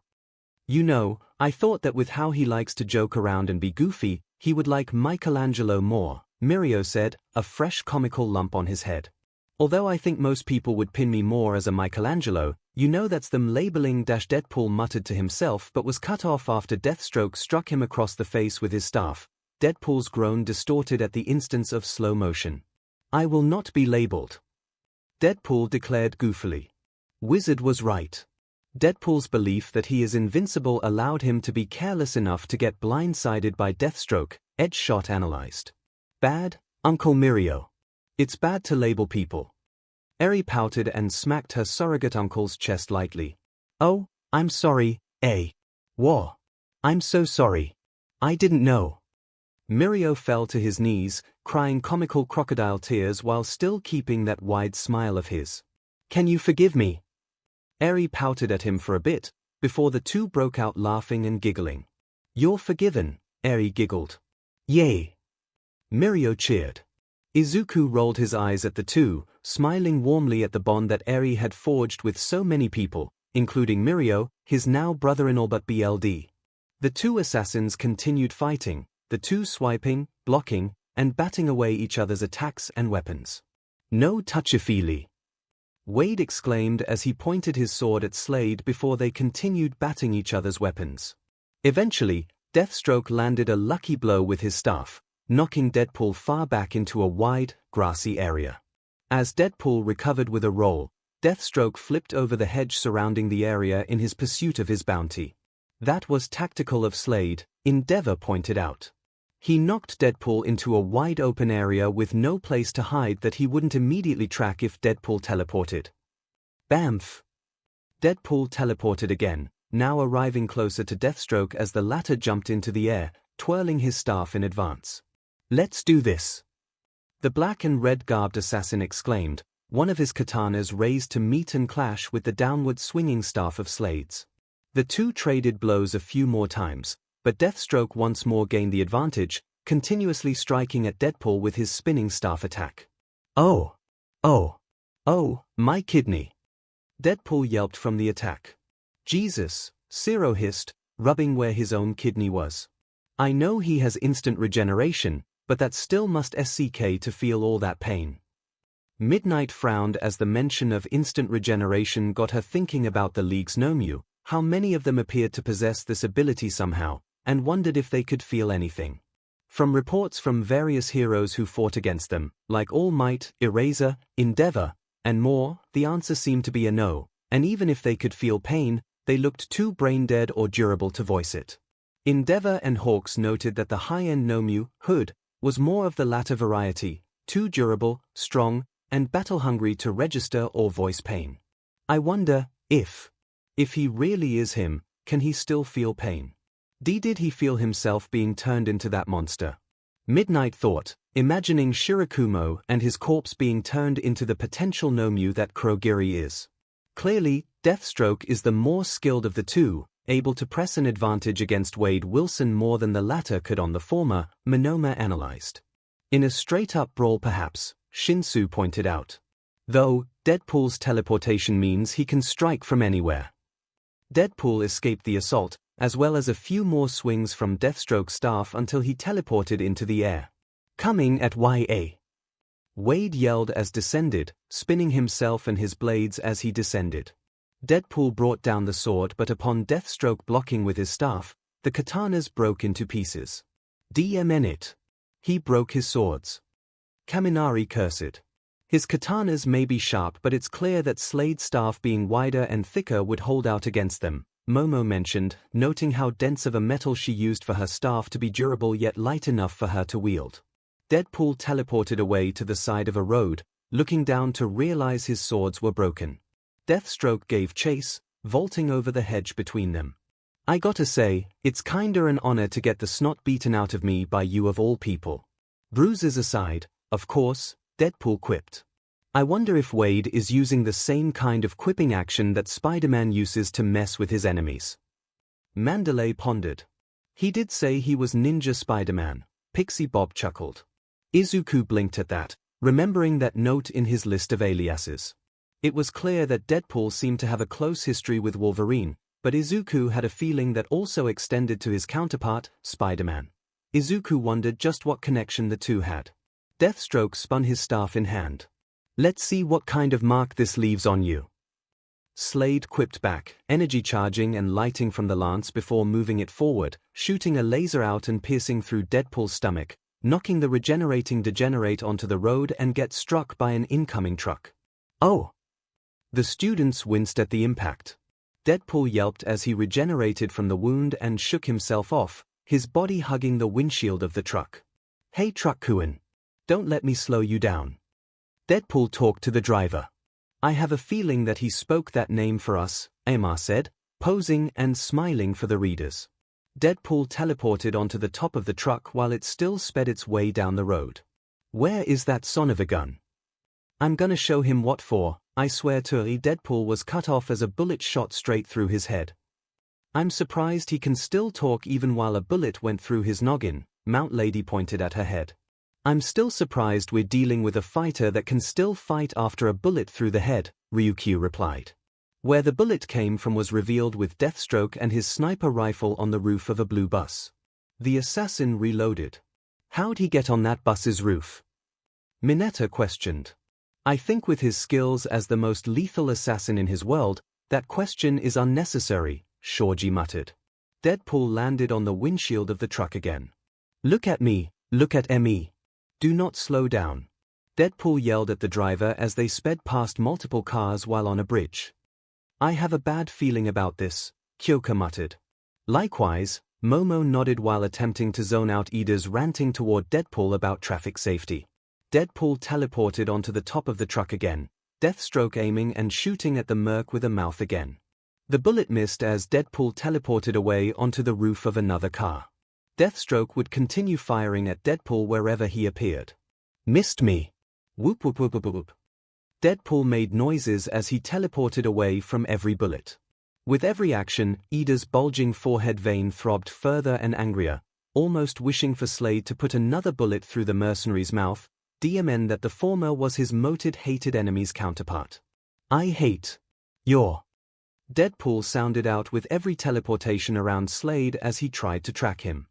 You know, I thought that with how he likes to joke around and be goofy, he would like Michelangelo more, Mirio said, a fresh comical lump on his head. Although I think most people would pin me more as a Michelangelo, you know that's them labeling. Deadpool muttered to himself but was cut off after Deathstroke struck him across the face with his staff. Deadpool's groan distorted at the instance of slow motion. I will not be labeled. Deadpool declared goofily. Wizard was right. Deadpool's belief that he is invincible allowed him to be careless enough to get blindsided by Deathstroke, Edge Shot analyzed. Bad, Uncle Mirio. It's bad to label people. Eri pouted and smacked her surrogate uncle's chest lightly. Oh, I'm sorry, Wah. I'm so sorry. I didn't know. Mirio fell to his knees, crying comical crocodile tears while still keeping that wide smile of his. Can you forgive me? Eri pouted at him for a bit, before the two broke out laughing and giggling. You're forgiven, Eri giggled. Yay! Mirio cheered. Izuku rolled his eyes at the two, smiling warmly at the bond that Eri had forged with so many people, including Mirio, his now brother-in-law but BLD. The two assassins continued fighting, the two swiping, blocking, and batting away each other's attacks and weapons. No touchy-feely. Wade exclaimed as he pointed his sword at Slade before they continued batting each other's weapons. Eventually, Deathstroke landed a lucky blow with his staff, knocking Deadpool far back into a wide, grassy area. As Deadpool recovered with a roll, Deathstroke flipped over the hedge surrounding the area in his pursuit of his bounty. That was tactical of Slade, Endeavor pointed out. He knocked Deadpool into a wide-open area with no place to hide that he wouldn't immediately track if Deadpool teleported. Bamf! Deadpool teleported again, now arriving closer to Deathstroke as the latter jumped into the air, twirling his staff in advance. Let's do this! The black and red-garbed assassin exclaimed, one of his katanas raised to meet and clash with the downward swinging staff of Slade's. The two traded blows a few more times, but Deathstroke once more gained the advantage, continuously striking at Deadpool with his spinning staff attack. Oh! Oh! Oh, my kidney! Deadpool yelped from the attack. Jesus, Zero hissed, rubbing where his own kidney was. I know he has instant regeneration, but that still must SCK to feel all that pain. Midnight frowned as the mention of instant regeneration got her thinking about the League's Nomu, how many of them appeared to possess this ability somehow, and wondered if they could feel anything. From reports from various heroes who fought against them, like All Might, Eraser, Endeavor, and more, the answer seemed to be a no, and even if they could feel pain, they looked too brain-dead or durable to voice it. Endeavor and Hawks noted that the high-end Nomu, Hood, was more of the latter variety, too durable, strong, and battle-hungry to register or voice pain. I wonder, if he really is him, can he still feel pain? Did he feel himself being turned into that monster? Midnight thought, imagining Shirakumo and his corpse being turned into the potential Nomu that Kurogiri is. Clearly, Deathstroke is the more skilled of the two, able to press an advantage against Wade Wilson more than the latter could on the former, Monoma analyzed. In a straight-up brawl perhaps, Shinsu pointed out. Though, Deadpool's teleportation means he can strike from anywhere. Deadpool escaped the assault, as well as a few more swings from Deathstroke's staff until he teleported into the air. Coming at YA. Wade yelled as descended, spinning himself and his blades as he descended. Deadpool brought down the sword but upon Deathstroke blocking with his staff, the katanas broke into pieces. DMN it. He broke his swords. Kaminari cursed. His katanas may be sharp but it's clear that Slade's staff being wider and thicker would hold out against them, Momo mentioned, noting how dense of a metal she used for her staff to be durable yet light enough for her to wield. Deadpool teleported away to the side of a road, looking down to realize his swords were broken. Deathstroke gave chase, vaulting over the hedge between them. I gotta say, it's kinda an honor to get the snot beaten out of me by you of all people. Bruises aside, of course, Deadpool quipped. I wonder if Wade is using the same kind of quipping action that Spider-Man uses to mess with his enemies. Mandalay pondered. He did say he was Ninja Spider-Man, Pixie Bob chuckled. Izuku blinked at that, remembering that note in his list of aliases. It was clear that Deadpool seemed to have a close history with Wolverine, but Izuku had a feeling that also extended to his counterpart, Spider-Man. Izuku wondered just what connection the two had. Deathstroke spun his staff in hand. Let's see what kind of mark this leaves on you. Slade quipped back, energy charging and lighting from the lance before moving it forward, shooting a laser out and piercing through Deadpool's stomach, knocking the regenerating degenerate onto the road and get struck by an incoming truck. Oh! The students winced at the impact. Deadpool yelped as he regenerated from the wound and shook himself off, his body hugging the windshield of the truck. Hey Truck-kun. Don't let me slow you down. Deadpool talked to the driver. I have a feeling that he spoke that name for us, Amar said, posing and smiling for the readers. Deadpool teleported onto the top of the truck while it still sped its way down the road. Where is that son of a gun? I'm gonna show him what for, I swear to you. Deadpool was cut off as a bullet shot straight through his head. I'm surprised he can still talk even while a bullet went through his noggin, Mount Lady pointed at her head. I'm still surprised we're dealing with a fighter that can still fight after a bullet through the head, Ryukyu replied. Where the bullet came from was revealed with Deathstroke and his sniper rifle on the roof of a blue bus. The assassin reloaded. How'd he get on that bus's roof? Mineta questioned. I think with his skills as the most lethal assassin in his world, that question is unnecessary, Shoji muttered. Deadpool landed on the windshield of the truck again. Look at me, look at me. Do not slow down. Deadpool yelled at the driver as they sped past multiple cars while on a bridge. I have a bad feeling about this, Kyoka muttered. Likewise, Momo nodded while attempting to zone out Ida's ranting toward Deadpool about traffic safety. Deadpool teleported onto the top of the truck again, Deathstroke aiming and shooting at the Merc with a mouth again. The bullet missed as Deadpool teleported away onto the roof of another car. Deathstroke would continue firing at Deadpool wherever he appeared. Missed me. Whoop whoop whoop whoop whoop. Deadpool made noises as he teleported away from every bullet. With every action, Ida's bulging forehead vein throbbed further and angrier, almost wishing for Slade to put another bullet through the mercenary's mouth, DMN that the former was his hated enemy's counterpart. I hate your. Deadpool sounded out with every teleportation around Slade as he tried to track him.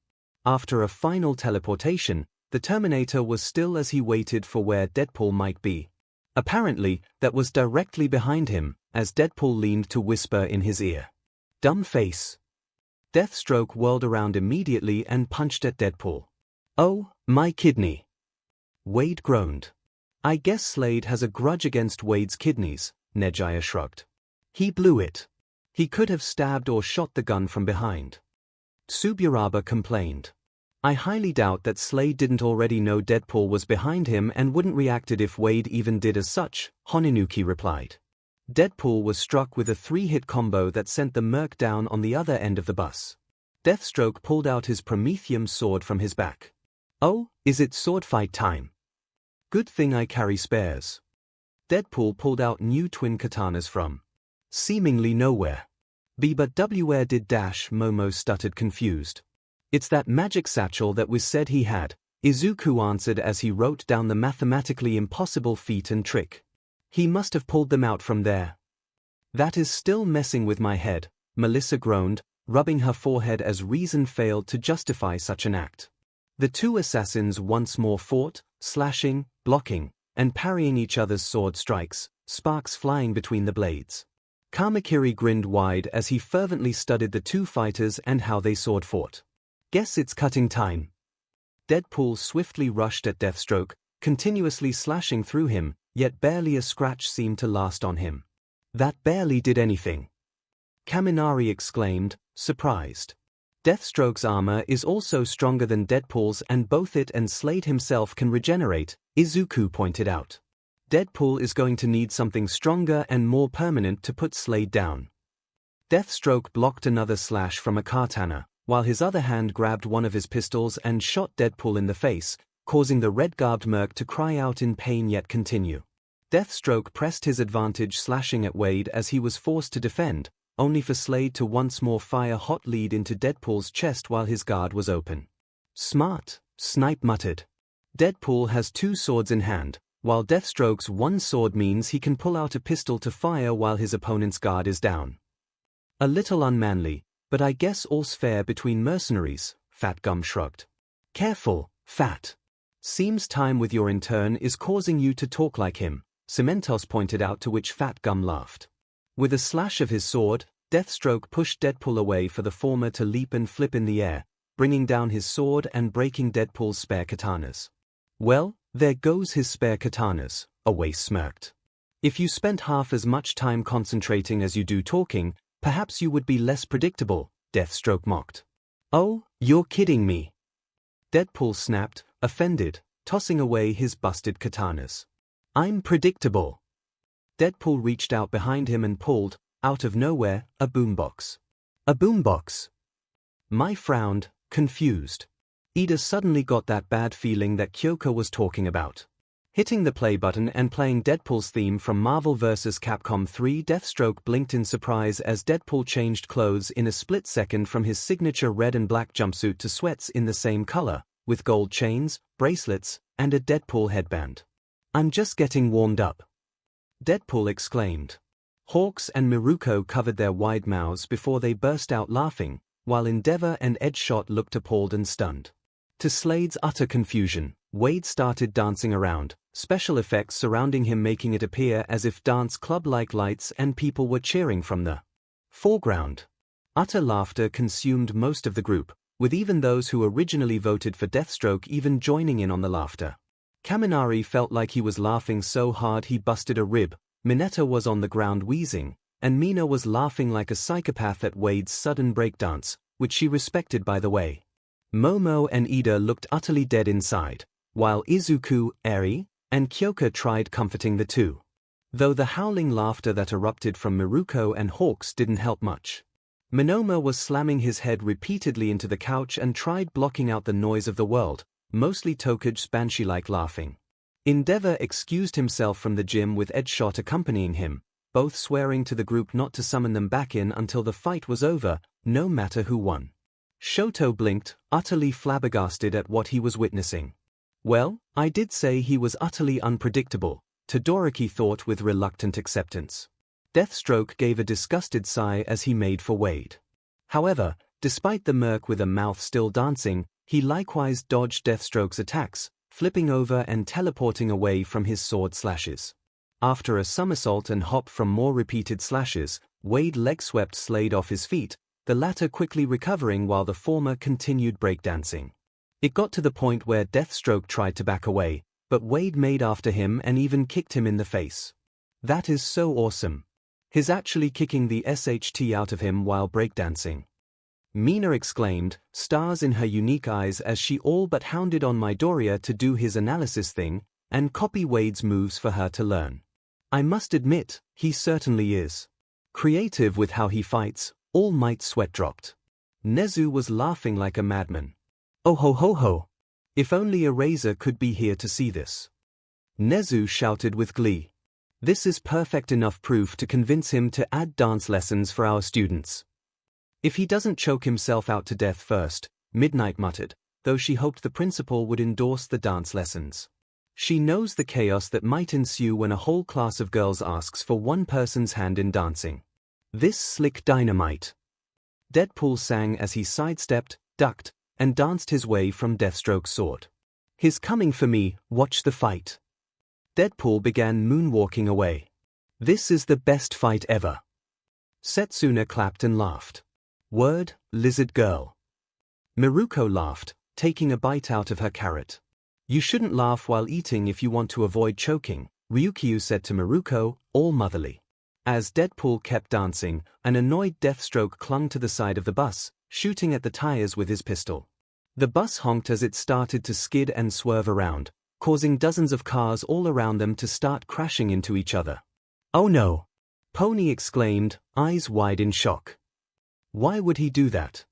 After a final teleportation, the Terminator was still as he waited for where Deadpool might be. Apparently, that was directly behind him, as Deadpool leaned to whisper in his ear. Dumb face. Deathstroke whirled around immediately and punched at Deadpool. Oh, my kidney. Wade groaned. I guess Slade has a grudge against Wade's kidneys, Nejaya shrugged. He blew it. He could have stabbed or shot the gun from behind. Tsuburaba complained. I highly doubt that Slade didn't already know Deadpool was behind him and wouldn't reacted if Wade even did as such, Honinuki replied. Deadpool was struck with a 3-hit combo that sent the Merc down on the other end of the bus. Deathstroke pulled out his Prometheum sword from his back. Oh, is it sword fight time? Good thing I carry spares. Deadpool pulled out new twin katanas from seemingly nowhere. But where did Momo stuttered confused. It's that magic satchel that was said he had, Izuku answered as he wrote down the mathematically impossible feat and trick. He must have pulled them out from there. That is still messing with my head, Melissa groaned, rubbing her forehead as reason failed to justify such an act. The two assassins once more fought, slashing, blocking, and parrying each other's sword strikes, sparks flying between the blades. Kamakiri grinned wide as he fervently studied the two fighters and how they sword fought. Guess it's cutting time. Deadpool swiftly rushed at Deathstroke, continuously slashing through him, yet barely a scratch seemed to last on him. That barely did anything. Kaminari exclaimed, surprised. Deathstroke's armor is also stronger than Deadpool's and both it and Slade himself can regenerate, Izuku pointed out. Deadpool is going to need something stronger and more permanent to put Slade down. Deathstroke blocked another slash from a katana, while his other hand grabbed one of his pistols and shot Deadpool in the face, causing the red-garbed merc to cry out in pain yet continue. Deathstroke pressed his advantage, slashing at Wade as he was forced to defend, only for Slade to once more fire hot lead into Deadpool's chest while his guard was open. "Smart," Snipe muttered. Deadpool has 2 swords in hand, while Deathstroke's 1 sword means he can pull out a pistol to fire while his opponent's guard is down. "A little unmanly, but I guess all's fair between mercenaries," Fat Gum shrugged. "Careful, Fat. Seems time with your intern is causing you to talk like him," Cementos pointed out, to which Fat Gum laughed. With a slash of his sword, Deathstroke pushed Deadpool away for the former to leap and flip in the air, bringing down his sword and breaking Deadpool's spare katanas. "Well, there goes his spare katanas," Away smirked. "If you spent half as much time concentrating as you do talking, perhaps you would be less predictable," Deathstroke mocked. "Oh, you're kidding me." Deadpool snapped, offended, tossing away his busted katanas. "I'm predictable." Deadpool reached out behind him and pulled, out of nowhere, a boombox. "A boombox?" Mai frowned, confused. Ida suddenly got that bad feeling that Kyoko was talking about. Hitting the play button and playing Deadpool's theme from Marvel vs. Capcom 3, Deathstroke blinked in surprise as Deadpool changed clothes in a split second from his signature red and black jumpsuit to sweats in the same color, with gold chains, bracelets, and a Deadpool headband. "I'm just getting warmed up," Deadpool exclaimed. Hawks and Miruko covered their wide mouths before they burst out laughing, while Endeavor and Edgeshot looked appalled and stunned. To Slade's utter confusion, Wade started dancing around, special effects surrounding him making it appear as if dance club-like lights and people were cheering from the foreground. Utter laughter consumed most of the group, with even those who originally voted for Deathstroke even joining in on the laughter. Kaminari felt like he was laughing so hard he busted a rib, Mineta was on the ground wheezing, and Mina was laughing like a psychopath at Wade's sudden breakdance, which she respected by the way. Momo and Ida looked utterly dead inside, while Izuku, Eri, and Kyoka tried comforting the two. Though the howling laughter that erupted from Miruko and Hawks didn't help much. Monoma was slamming his head repeatedly into the couch and tried blocking out the noise of the world, mostly Tokage's banshee-like laughing. Endeavor excused himself from the gym with Edgeshot accompanying him, both swearing to the group not to summon them back in until the fight was over, no matter who won. Shoto blinked, utterly flabbergasted at what he was witnessing. "Well, I did say he was utterly unpredictable," Todoroki thought with reluctant acceptance. Deathstroke gave a disgusted sigh as he made for Wade. However, despite the merc with a mouth still dancing, he likewise dodged Deathstroke's attacks, flipping over and teleporting away from his sword slashes. After a somersault and hop from more repeated slashes, Wade leg-swept Slade off his feet, the latter quickly recovering while the former continued breakdancing. It got to the point where Deathstroke tried to back away, but Wade made after him and even kicked him in the face. "That is so awesome. He's actually kicking the SHT out of him while breakdancing." Mina exclaimed, stars in her unique eyes as she all but hounded on Midoriya to do his analysis thing, and copy Wade's moves for her to learn. "I must admit, he certainly is creative with how he fights." All Might's sweat dropped. Nezu was laughing like a madman. "Oh ho ho ho! If only Eraser could be here to see this." Nezu shouted with glee. "This is perfect enough proof to convince him to add dance lessons for our students." "If he doesn't choke himself out to death first," Midnight muttered, though she hoped the principal would endorse the dance lessons. She knows the chaos that might ensue when a whole class of girls asks for one person's hand in dancing. "This slick dynamite," Deadpool sang as he sidestepped, ducked, and danced his way from Deathstroke's sword. "He's coming for me, watch the fight." Deadpool began moonwalking away. "This is the best fight ever." Setsuna clapped and laughed. "Word, lizard girl." Miruko laughed, taking a bite out of her carrot. "You shouldn't laugh while eating if you want to avoid choking," Ryukyu said to Miruko, all motherly. As Deadpool kept dancing, an annoyed Deathstroke clung to the side of the bus, shooting at the tires with his pistol. The bus honked as it started to skid and swerve around, causing dozens of cars all around them to start crashing into each other. "Oh no!" Pony exclaimed, eyes wide in shock. "Why would he do that?"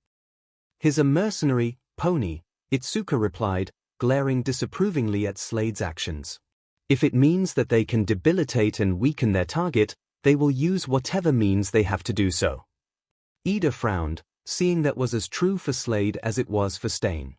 "He's a mercenary, Pony," Itsuka replied, glaring disapprovingly at Slade's actions. "If it means that they can debilitate and weaken their target, they will use whatever means they have to do so." Ida frowned, seeing that was as true for Slade as it was for Stain.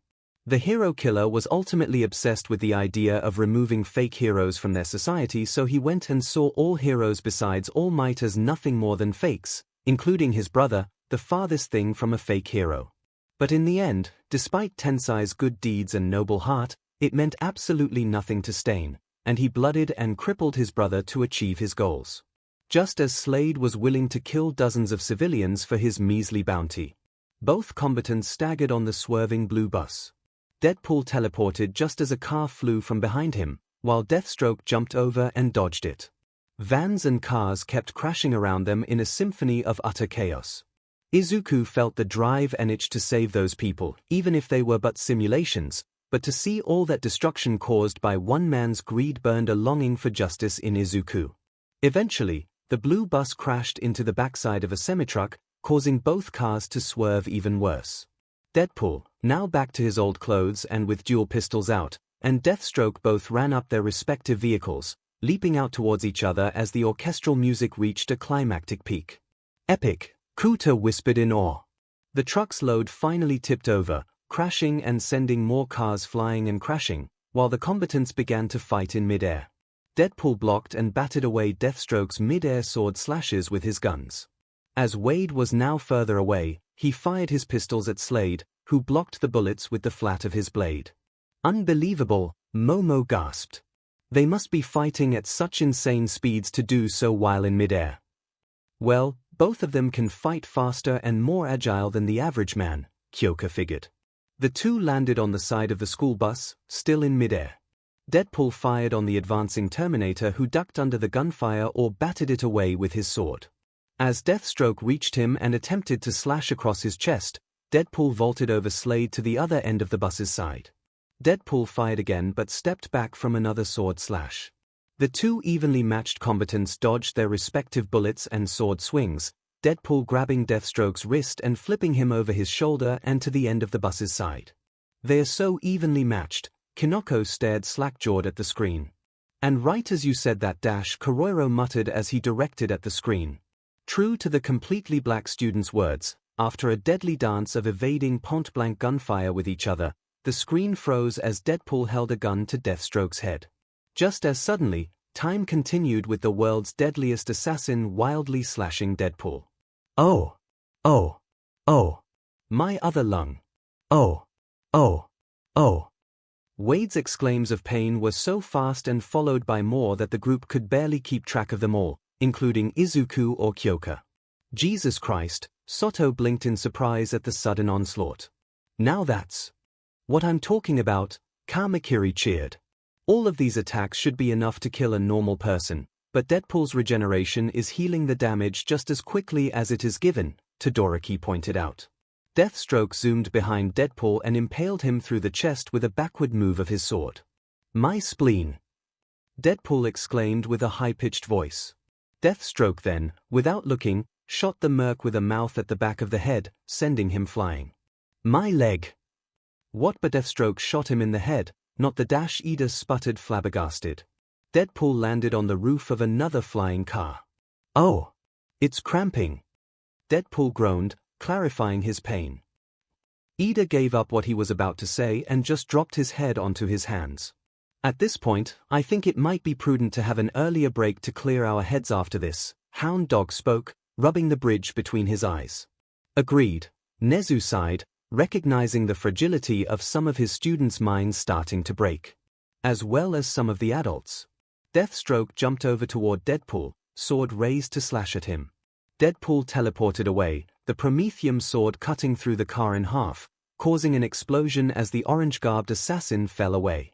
The hero killer was ultimately obsessed with the idea of removing fake heroes from their society, so he went and saw all heroes besides All Might as nothing more than fakes, including his brother, the farthest thing from a fake hero. But in the end, despite Tensai's good deeds and noble heart, it meant absolutely nothing to Stain, and he blooded and crippled his brother to achieve his goals. Just as Slade was willing to kill dozens of civilians for his measly bounty. Both combatants staggered on the swerving blue bus. Deadpool teleported just as a car flew from behind him, while Deathstroke jumped over and dodged it. Vans and cars kept crashing around them in a symphony of utter chaos. Izuku felt the drive and itch to save those people, even if they were but simulations, but to see all that destruction caused by one man's greed burned a longing for justice in Izuku. Eventually, the blue bus crashed into the backside of a semi-truck, causing both cars to swerve even worse. Deadpool, now back to his old clothes and with dual pistols out, and Deathstroke both ran up their respective vehicles, leaping out towards each other as the orchestral music reached a climactic peak. "Epic," Kuta whispered in awe. The truck's load finally tipped over, crashing and sending more cars flying and crashing, while the combatants began to fight in midair. Deadpool blocked and batted away Deathstroke's mid-air sword slashes with his guns. As Wade was now further away, he fired his pistols at Slade, who blocked the bullets with the flat of his blade. "Unbelievable," Momo gasped. "They must be fighting at such insane speeds to do so while in midair." "Well, both of them can fight faster and more agile than the average man," Kyoka figured. The two landed on the side of the school bus, still in midair. Deadpool fired on the advancing Terminator, who ducked under the gunfire or batted it away with his sword. As Deathstroke reached him and attempted to slash across his chest, Deadpool vaulted over Slade to the other end of the bus's side. Deadpool fired again but stepped back from another sword slash. The two evenly matched combatants dodged their respective bullets and sword swings, Deadpool grabbing Deathstroke's wrist and flipping him over his shoulder and to the end of the bus's side. "They are so evenly matched," Kinoko stared slack-jawed at the screen. "And right as you said that, Koroiro muttered as he directed at the screen. True to the completely black student's words, after a deadly dance of evading point-blank gunfire with each other, the screen froze as Deadpool held a gun to Deathstroke's head. Just as suddenly, time continued with the world's deadliest assassin wildly slashing Deadpool. "Oh! Oh! Oh! My other lung! Oh! Oh! Oh!" Wade's exclaims of pain were so fast and followed by more that the group could barely keep track of them all, including Izuku or Kyoka. "Jesus Christ," Soto blinked in surprise at the sudden onslaught. "Now that's what I'm talking about," Kamakiri cheered. "All of these attacks should be enough to kill a normal person, but Deadpool's regeneration is healing the damage just as quickly as it is given," Todoroki pointed out. Deathstroke zoomed behind Deadpool and impaled him through the chest with a backward move of his sword. "My spleen!" Deadpool exclaimed with a high-pitched voice. Deathstroke then, without looking, shot the merc with a mouth at the back of the head, sending him flying. "My leg!" "What?" But Deathstroke shot him in the head, not the Ida sputtered flabbergasted. Deadpool landed on the roof of another flying car. "Oh! It's cramping!" Deadpool groaned, clarifying his pain. Ida gave up what he was about to say and just dropped his head onto his hands. "At this point, I think it might be prudent to have an earlier break to clear our heads after this," Hound Dog spoke, rubbing the bridge between his eyes. "Agreed," Nezu sighed, recognizing the fragility of some of his students' minds starting to break. As well as some of the adults. Deathstroke jumped over toward Deadpool, sword raised to slash at him. Deadpool teleported away, the Prometheum sword cutting through the car in half, causing an explosion as the orange-garbed assassin fell away.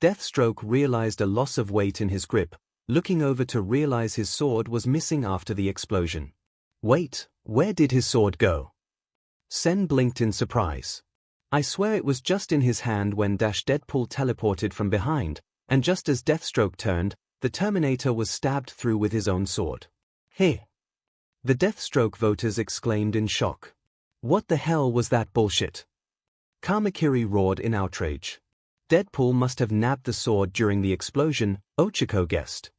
Deathstroke realized a loss of weight in his grip, looking over to realize his sword was missing after the explosion. "Wait, where did his sword go?" Sen blinked in surprise. "I swear it was just in his hand when Deadpool teleported from behind, and just as Deathstroke turned, the Terminator was stabbed through with his own sword. Hey! The Deathstroke voters exclaimed in shock. What the hell was that bullshit? Kamakiri roared in outrage. Deadpool must have nabbed the sword during the explosion, Ochako guessed.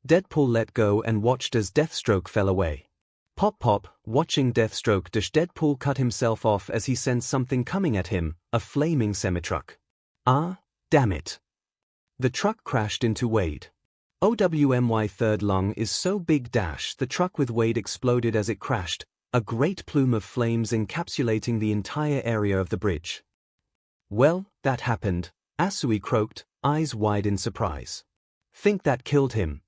Deadpool let go and watched as Deathstroke fell away. Pop pop, watching Deathstroke dash, Deadpool cut himself off as he sensed something coming at him, a flaming semi-truck. Ah, damn it. The truck crashed into Wade. OWMY third lung is so big dash the truck with Wade exploded as it crashed, a great plume of flames encapsulating the entire area of the bridge. Well, that happened, Asui croaked, eyes wide in surprise. Think that killed him?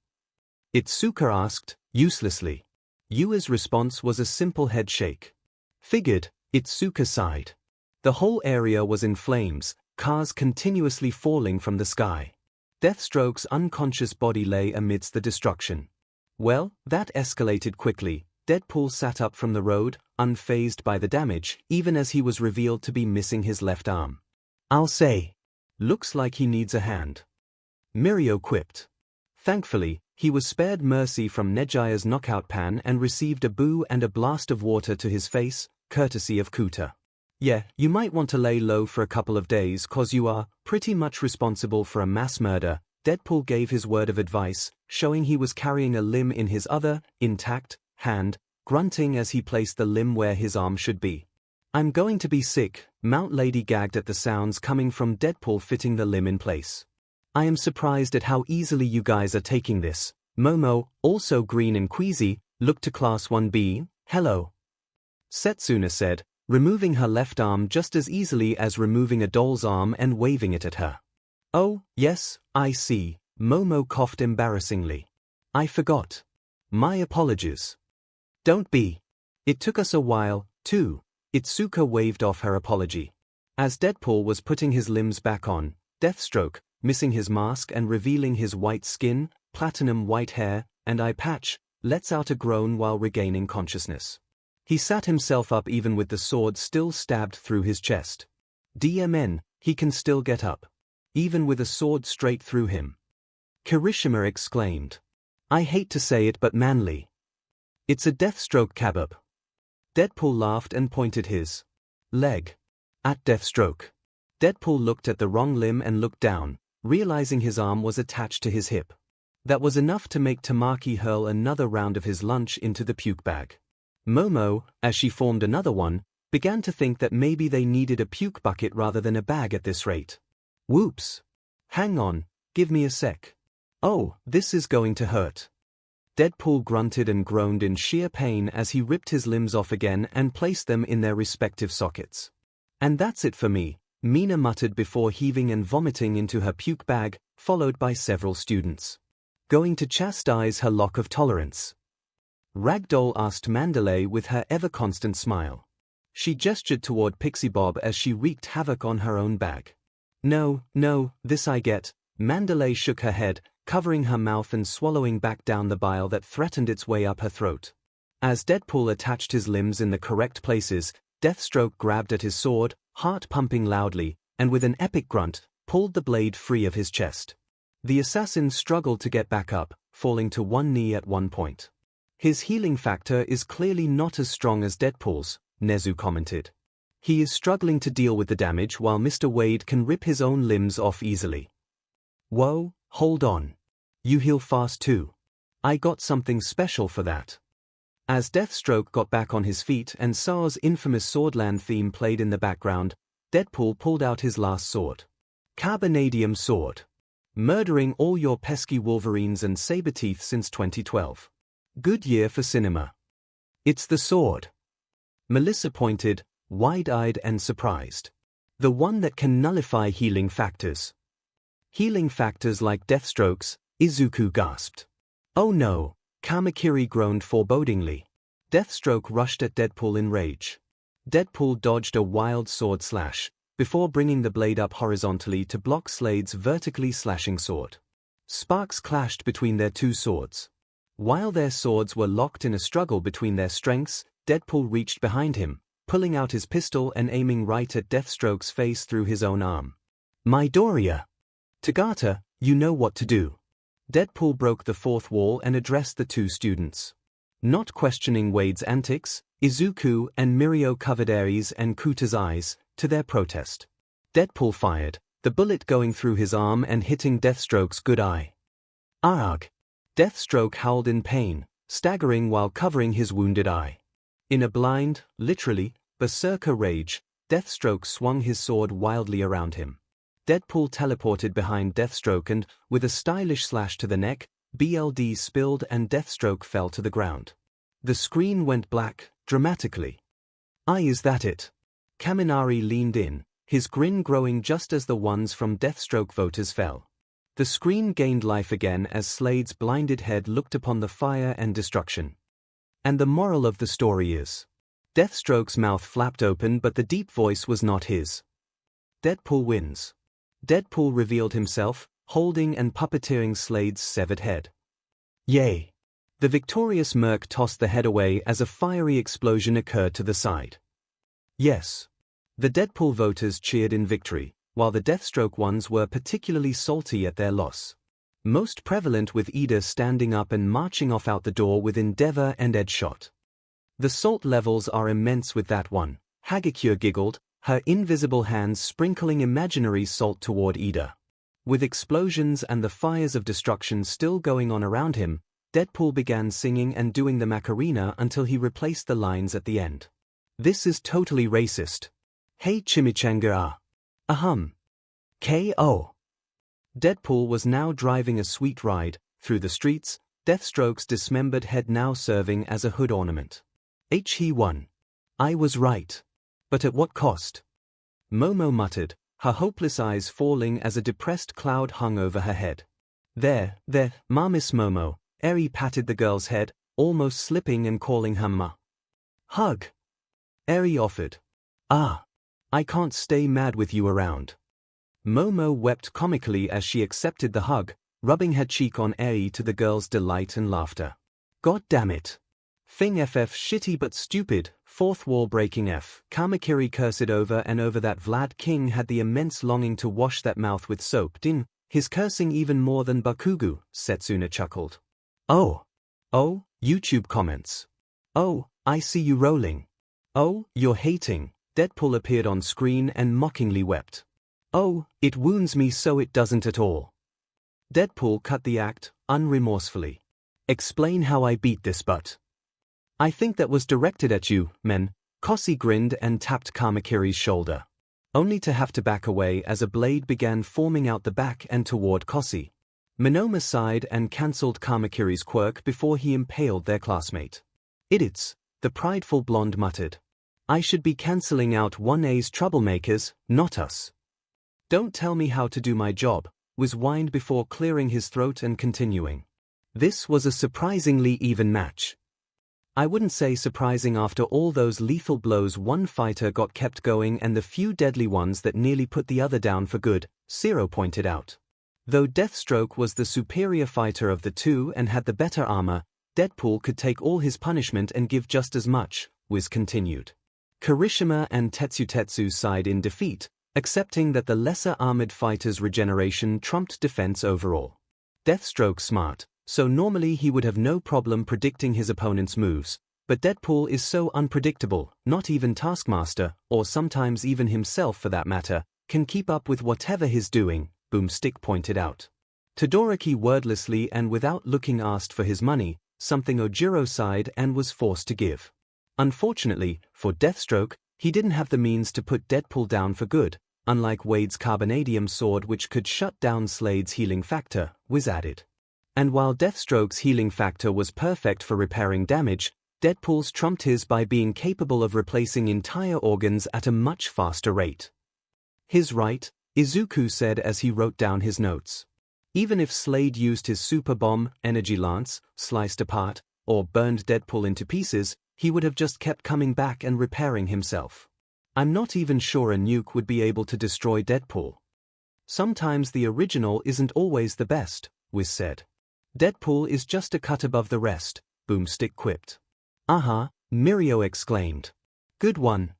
Itsuka asked, uselessly. Yua's response was a simple head shake. Figured, Itsuka sighed. The whole area was in flames, cars continuously falling from the sky. Deathstroke's unconscious body lay amidst the destruction. Well, that escalated quickly. Deadpool sat up from the road, unfazed by the damage, even as he was revealed to be missing his left arm. I'll say. Looks like he needs a hand. Mirio quipped. Thankfully, he was spared mercy from Nejia's knockout pan and received a boo and a blast of water to his face, courtesy of Kuta. Yeah, you might want to lay low for a couple of days cause you are pretty much responsible for a mass murder. Deadpool gave his word of advice, showing he was carrying a limb in his other, intact, hand, grunting as he placed the limb where his arm should be. I'm going to be sick, Mount Lady gagged at the sounds coming from Deadpool fitting the limb in place. I am surprised at how easily you guys are taking this. Momo, also green and queasy, looked to Class 1B, hello. Setsuna said, removing her left arm just as easily as removing a doll's arm and waving it at her. Oh, yes, I see, Momo coughed embarrassingly. I forgot. My apologies. Don't be. It took us a while, too. Itsuka waved off her apology. As Deadpool was putting his limbs back on, Deathstroke, missing his mask and revealing his white skin, platinum white hair, and eye patch, lets out a groan while regaining consciousness. He sat himself up even with the sword still stabbed through his chest. DMN, he can still get up. Even with a sword straight through him. Kirishima exclaimed. I hate to say it but manly. It's a Deathstroke kebab. Deadpool laughed and pointed his leg at Deathstroke. Deadpool looked at the wrong limb and looked down, realizing his arm was attached to his hip. That was enough to make Tamaki hurl another round of his lunch into the puke bag. Momo, as she formed another one, began to think that maybe they needed a puke bucket rather than a bag at this rate. Whoops. Hang on, give me a sec. Oh, this is going to hurt. Deadpool grunted and groaned in sheer pain as he ripped his limbs off again and placed them in their respective sockets. And that's it for me, Mina muttered before heaving and vomiting into her puke bag, followed by several students. Going to chastise her lock of tolerance? Ragdoll asked Mandalay with her ever-constant smile. She gestured toward Pixie Bob as she wreaked havoc on her own bag. No, this I get. Mandalay shook her head, covering her mouth and swallowing back down the bile that threatened its way up her throat. As Deadpool attached his limbs in the correct places, Deathstroke grabbed at his sword, heart pumping loudly, and with an epic grunt, pulled the blade free of his chest. The assassin struggled to get back up, falling to one knee at one point. His healing factor is clearly not as strong as Deadpool's, Nezu commented. He is struggling to deal with the damage while Mr. Wade can rip his own limbs off easily. Whoa, hold on. You heal fast too. I got something special for that. As Deathstroke got back on his feet and Sa's infamous Swordland theme played in the background, Deadpool pulled out his last sword. Carbonadium sword. Murdering all your pesky Wolverines and Saberteeth since 2012. Good year for cinema. It's the sword. Melissa pointed, wide-eyed and surprised. The one that can nullify healing factors. Healing factors like Deathstroke's, Izuku gasped. Oh no, Kamakiri groaned forebodingly. Deathstroke rushed at Deadpool in rage. Deadpool dodged a wild sword slash, before bringing the blade up horizontally to block Slade's vertically slashing sword. Sparks clashed between their two swords. While their swords were locked in a struggle between their strengths, Deadpool reached behind him, pulling out his pistol and aiming right at Deathstroke's face through his own arm. Midoriya! Tagata, you know what to do. Deadpool broke the fourth wall and addressed the two students. Not questioning Wade's antics, Izuku and Mirio covered 𝐂𝐸𝐬𝐴𝐸 eyes to their protest. Deadpool fired, the bullet going through his arm and hitting Deathstroke's good eye. Arg! Deathstroke howled in pain, staggering while covering his wounded eye. In a blind, literally, berserker rage, Deathstroke swung his sword wildly around him. Deadpool teleported behind Deathstroke and, with a stylish slash to the neck, BLD spilled and Deathstroke fell to the ground. The screen went black, dramatically. Is that it? Kaminari leaned in, his grin growing just as the ones from Deathstroke voters fell. The screen gained life again as Slade's blinded head looked upon the fire and destruction. And the moral of the story is: Deathstroke's mouth flapped open, but the deep voice was not his. Deadpool wins. Deadpool revealed himself, holding and puppeteering Slade's severed head. Yay! The victorious Merc tossed the head away as a fiery explosion occurred to the side. Yes. The Deadpool voters cheered in victory, while the Deathstroke ones were particularly salty at their loss. Most prevalent with Ida standing up and marching off out the door with Endeavor and Edgeshot. The salt levels are immense with that one, 𝐒𝐻𝐸𝐽 giggled, her invisible hands sprinkling imaginary salt toward Ida. With explosions and the fires of destruction still going on around him, Deadpool began singing and doing the Macarena until he replaced the lines at the end. This is totally racist. Hey chimichanga. Ahem. K.O. Deadpool was now driving a sweet ride through the streets, Deathstroke's dismembered head now serving as a hood ornament. He won. I was right. But at what cost? Momo muttered, her hopeless eyes falling as a depressed cloud hung over her head. There, ma Miss Momo, Eri patted the girl's head, almost slipping and calling her ma. Hug. Eri offered. I can't stay mad with you around. Momo wept comically as she accepted the hug, rubbing her cheek on Eri to the girl's delight and laughter. God damn it. Thing FF shitty but stupid, fourth wall breaking F. Kamakiri cursed over and over that Vlad King had the immense longing to wash that mouth with soap. Din, his cursing even more than Bakugu, Setsuna chuckled. Oh, YouTube comments. Oh, I see you rolling. Oh, you're hating. Deadpool appeared on screen and mockingly wept. Oh, it wounds me so it doesn't at all. Deadpool cut the act, unremorsefully. Explain how I beat this butt. I think that was directed at you, men. 𝐭𝐸 grinned and tapped Kamakiri's shoulder. Only to have to back away as a blade began forming out the back and toward 𝐭𝐸. Minoma sighed and cancelled Kamakiri's quirk before he impaled their classmate. Idiots, the prideful blonde muttered. I should be cancelling out 1A's troublemakers, not us. Don't tell me how to do my job, was whined before clearing his throat and continuing. This was a surprisingly even match. I wouldn't say surprising after all those lethal blows one fighter got kept going and the few deadly ones that nearly put the other down for good, 𝐂𝐸 pointed out. Though Deathstroke was the superior fighter of the two and had the better armor, Deadpool could take all his punishment and give just as much, Wiz continued. Kirishima and Tetsu sighed in defeat, accepting that the lesser-armored fighter's regeneration trumped defense overall. Deathstroke smart, so normally he would have no problem predicting his opponent's moves, but Deadpool is so unpredictable, not even Taskmaster, or sometimes even himself for that matter, can keep up with whatever he's doing, Boomstick pointed out. Todoroki wordlessly and without looking asked for his money, something Ojiro sighed and was forced to give. Unfortunately, for Deathstroke, he didn't have the means to put Deadpool down for good, unlike Wade's Carbonadium sword which could shut down Slade's healing factor, Wiz added. And while Deathstroke's healing factor was perfect for repairing damage, Deadpool's trumped his by being capable of replacing entire organs at a much faster rate. His right, Izuku said as he wrote down his notes. Even if Slade used his super bomb, energy lance, sliced apart, or burned Deadpool into pieces, he would have just kept coming back and repairing himself. I'm not even sure a nuke would be able to destroy Deadpool. Sometimes the original isn't always the best, Wiz said. Deadpool is just a cut above the rest, Boomstick quipped. Aha, Mirio exclaimed. Good one.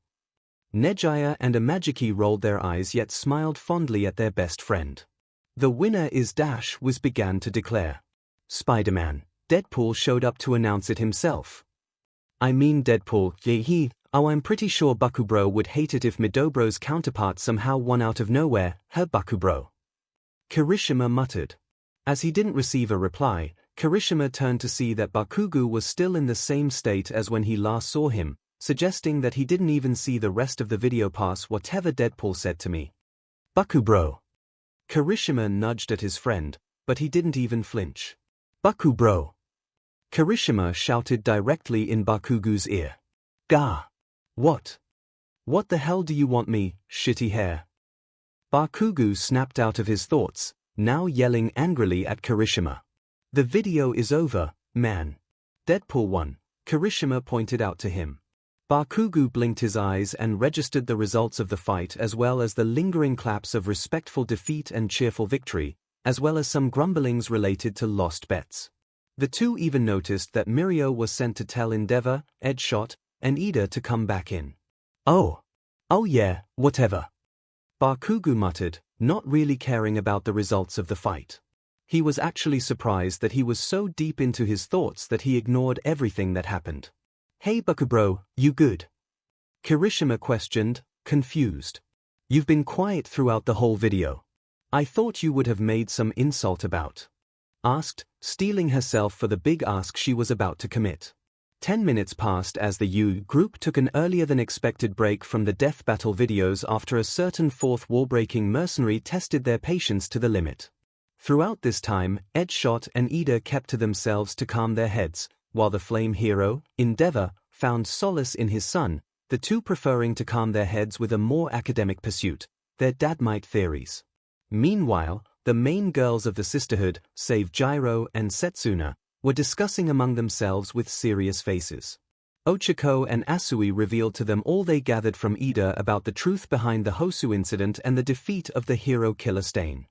Nejaya and Amajiki rolled their eyes yet smiled fondly at their best friend. The winner is Dash was began to declare. Spider-Man. Deadpool showed up to announce it himself. I mean Deadpool, yeah I'm pretty sure Bakubro would hate it if Midobro's counterpart somehow won out of nowhere, her Bakubro. Kirishima muttered. As he didn't receive a reply, Kirishima turned to see that Bakugo was still in the same state as when he last saw him, suggesting that he didn't even see the rest of the video past whatever Deadpool said to me. Bakubro. Kirishima nudged at his friend, but he didn't even flinch. Bakubro. Kirishima shouted directly in Bakugo's ear. Gah. What? What the hell do you want me, shitty hair? Bakugo snapped out of his thoughts, now yelling angrily at Kirishima. The video is over, man. Deadpool won, Kirishima pointed out to him. Bakugo blinked his eyes and registered the results of the fight as well as the lingering claps of respectful defeat and cheerful victory, as well as some grumblings related to lost bets. The two even noticed that Mirio was sent to tell Endeavor, Edgeshot, and Ida to come back in. Oh yeah, whatever. Bakugo muttered, not really caring about the results of the fight. He was actually surprised that he was so deep into his thoughts that he ignored everything that happened. Hey Bakubro, you good? Kirishima questioned, confused. You've been quiet throughout the whole video. I thought you would have made some insult about. Asked, steeling herself for the big ask she was about to commit. 10 minutes passed as the U group took an earlier-than-expected break from the death battle videos after a certain fourth wall-breaking mercenary tested their patience to the limit. Throughout this time, Edgeshot and Ida kept to themselves to calm their heads, while the flame hero, Endeavor, found solace in his son, the two preferring to calm their heads with a more academic pursuit, their dadmite theories. Meanwhile, the main girls of the sisterhood, save Gyro and Setsuna, were discussing among themselves with serious faces. Ochako and Asui revealed to them all they gathered from Ida about the truth behind the Hosu incident and the defeat of the hero killer Stain.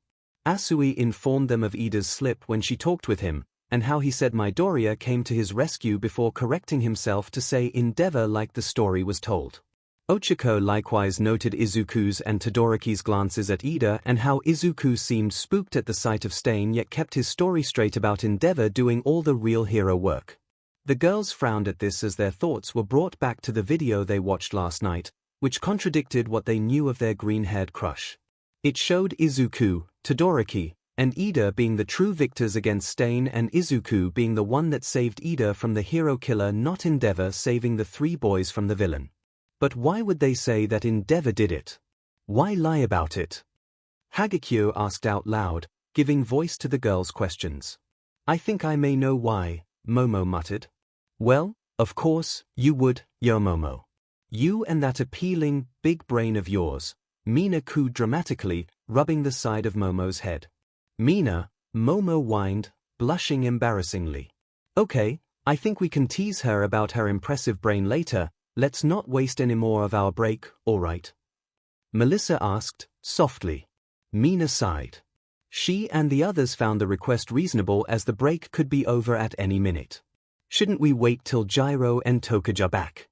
Asui informed them of Ida's slip when she talked with him, and how he said Midoriya came to his rescue before correcting himself to say Endeavor like the story was told. Ochako likewise noted Izuku's and Todoroki's glances at Ida and how Izuku seemed spooked at the sight of Stain yet kept his story straight about Endeavor doing all the real hero work. The girls frowned at this as their thoughts were brought back to the video they watched last night, which contradicted what they knew of their green-haired crush. It showed Izuku, Todoroki, and Ida being the true victors against Stain and Izuku being the one that saved Ida from the hero killer, not Endeavor saving the three boys from the villain. But why would they say that Endeavor did it? Why lie about it? Hagekyo asked out loud, giving voice to the girls' questions. I think I may know why, Momo muttered. Well, of course, you would, yo Momo. You and that appealing, big brain of yours, Mina cooed dramatically, rubbing the side of Momo's head. Mina, Momo whined, blushing embarrassingly. Okay, I think we can tease her about her impressive brain later. Let's not waste any more of our break, alright? Melissa asked, softly. Mina sighed. She and the others found the request reasonable as the break could be over at any minute. Shouldn't we wait till Gyro and Tokaja are back?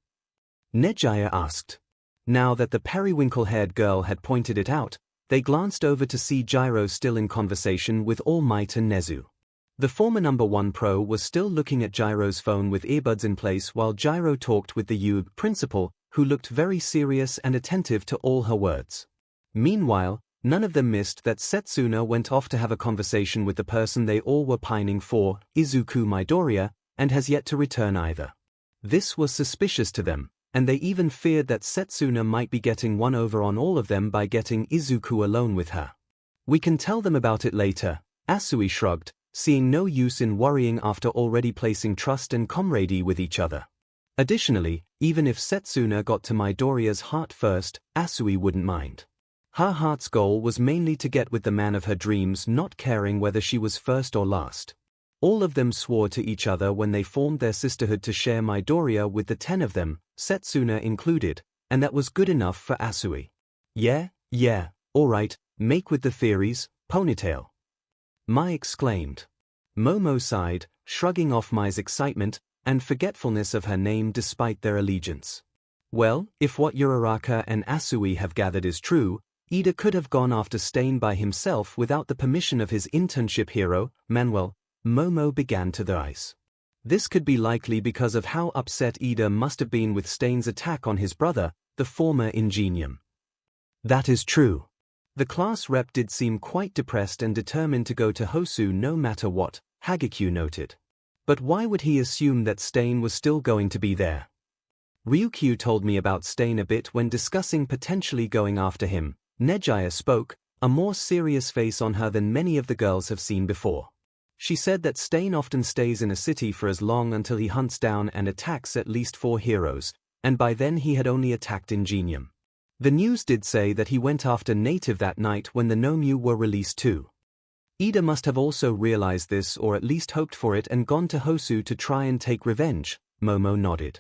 Nejaya asked. Now that the periwinkle-haired girl had pointed it out, they glanced over to see Gyro still in conversation with All Might and Nezu. The former number 1 pro was still looking at Gyro's phone with earbuds in place while Gyro talked with the U principal, who looked very serious and attentive to all her words. Meanwhile, none of them missed that Setsuna went off to have a conversation with the person they all were pining for, Izuku Midoriya, and has yet to return either. This was suspicious to them, and they even feared that Setsuna might be getting one over on all of them by getting Izuku alone with her. We can tell them about it later, Asui shrugged, seeing no use in worrying after already placing trust and camaraderie with each other. Additionally, even if Setsuna got to Midoriya's heart first, Asui wouldn't mind. Her heart's goal was mainly to get with the man of her dreams, not caring whether she was first or last. All of them swore to each other when they formed their sisterhood to share Midoriya with the 10 of them, Setsuna included, and that was good enough for Asui. Yeah, alright, make with the theories, Ponytail. Mai exclaimed. Momo sighed, shrugging off Mai's excitement and forgetfulness of her name despite their allegiance. Well, if what Uraraka and Asui have gathered is true, Ida could have gone after Stain by himself without the permission of his internship hero, Manuel. Momo began to the ice. This could be likely because of how upset Ida must have been with Stain's attack on his brother, the former Ingenium. That is true. The class rep did seem quite depressed and determined to go to Hosu no matter what, Hagekyu noted. But why would he assume that Stain was still going to be there? Ryukyu told me about Stain a bit when discussing potentially going after him. Nejaya spoke, a more serious face on her than many of the girls have seen before. She said that Stain often stays in a city for as long until he hunts down and attacks at least 4 heroes, and by then he had only attacked Ingenium. The news did say that he went after Native that night when the Nomyu were released too. Ida must have also realized this or at least hoped for it and gone to Hosu to try and take revenge, Momo nodded.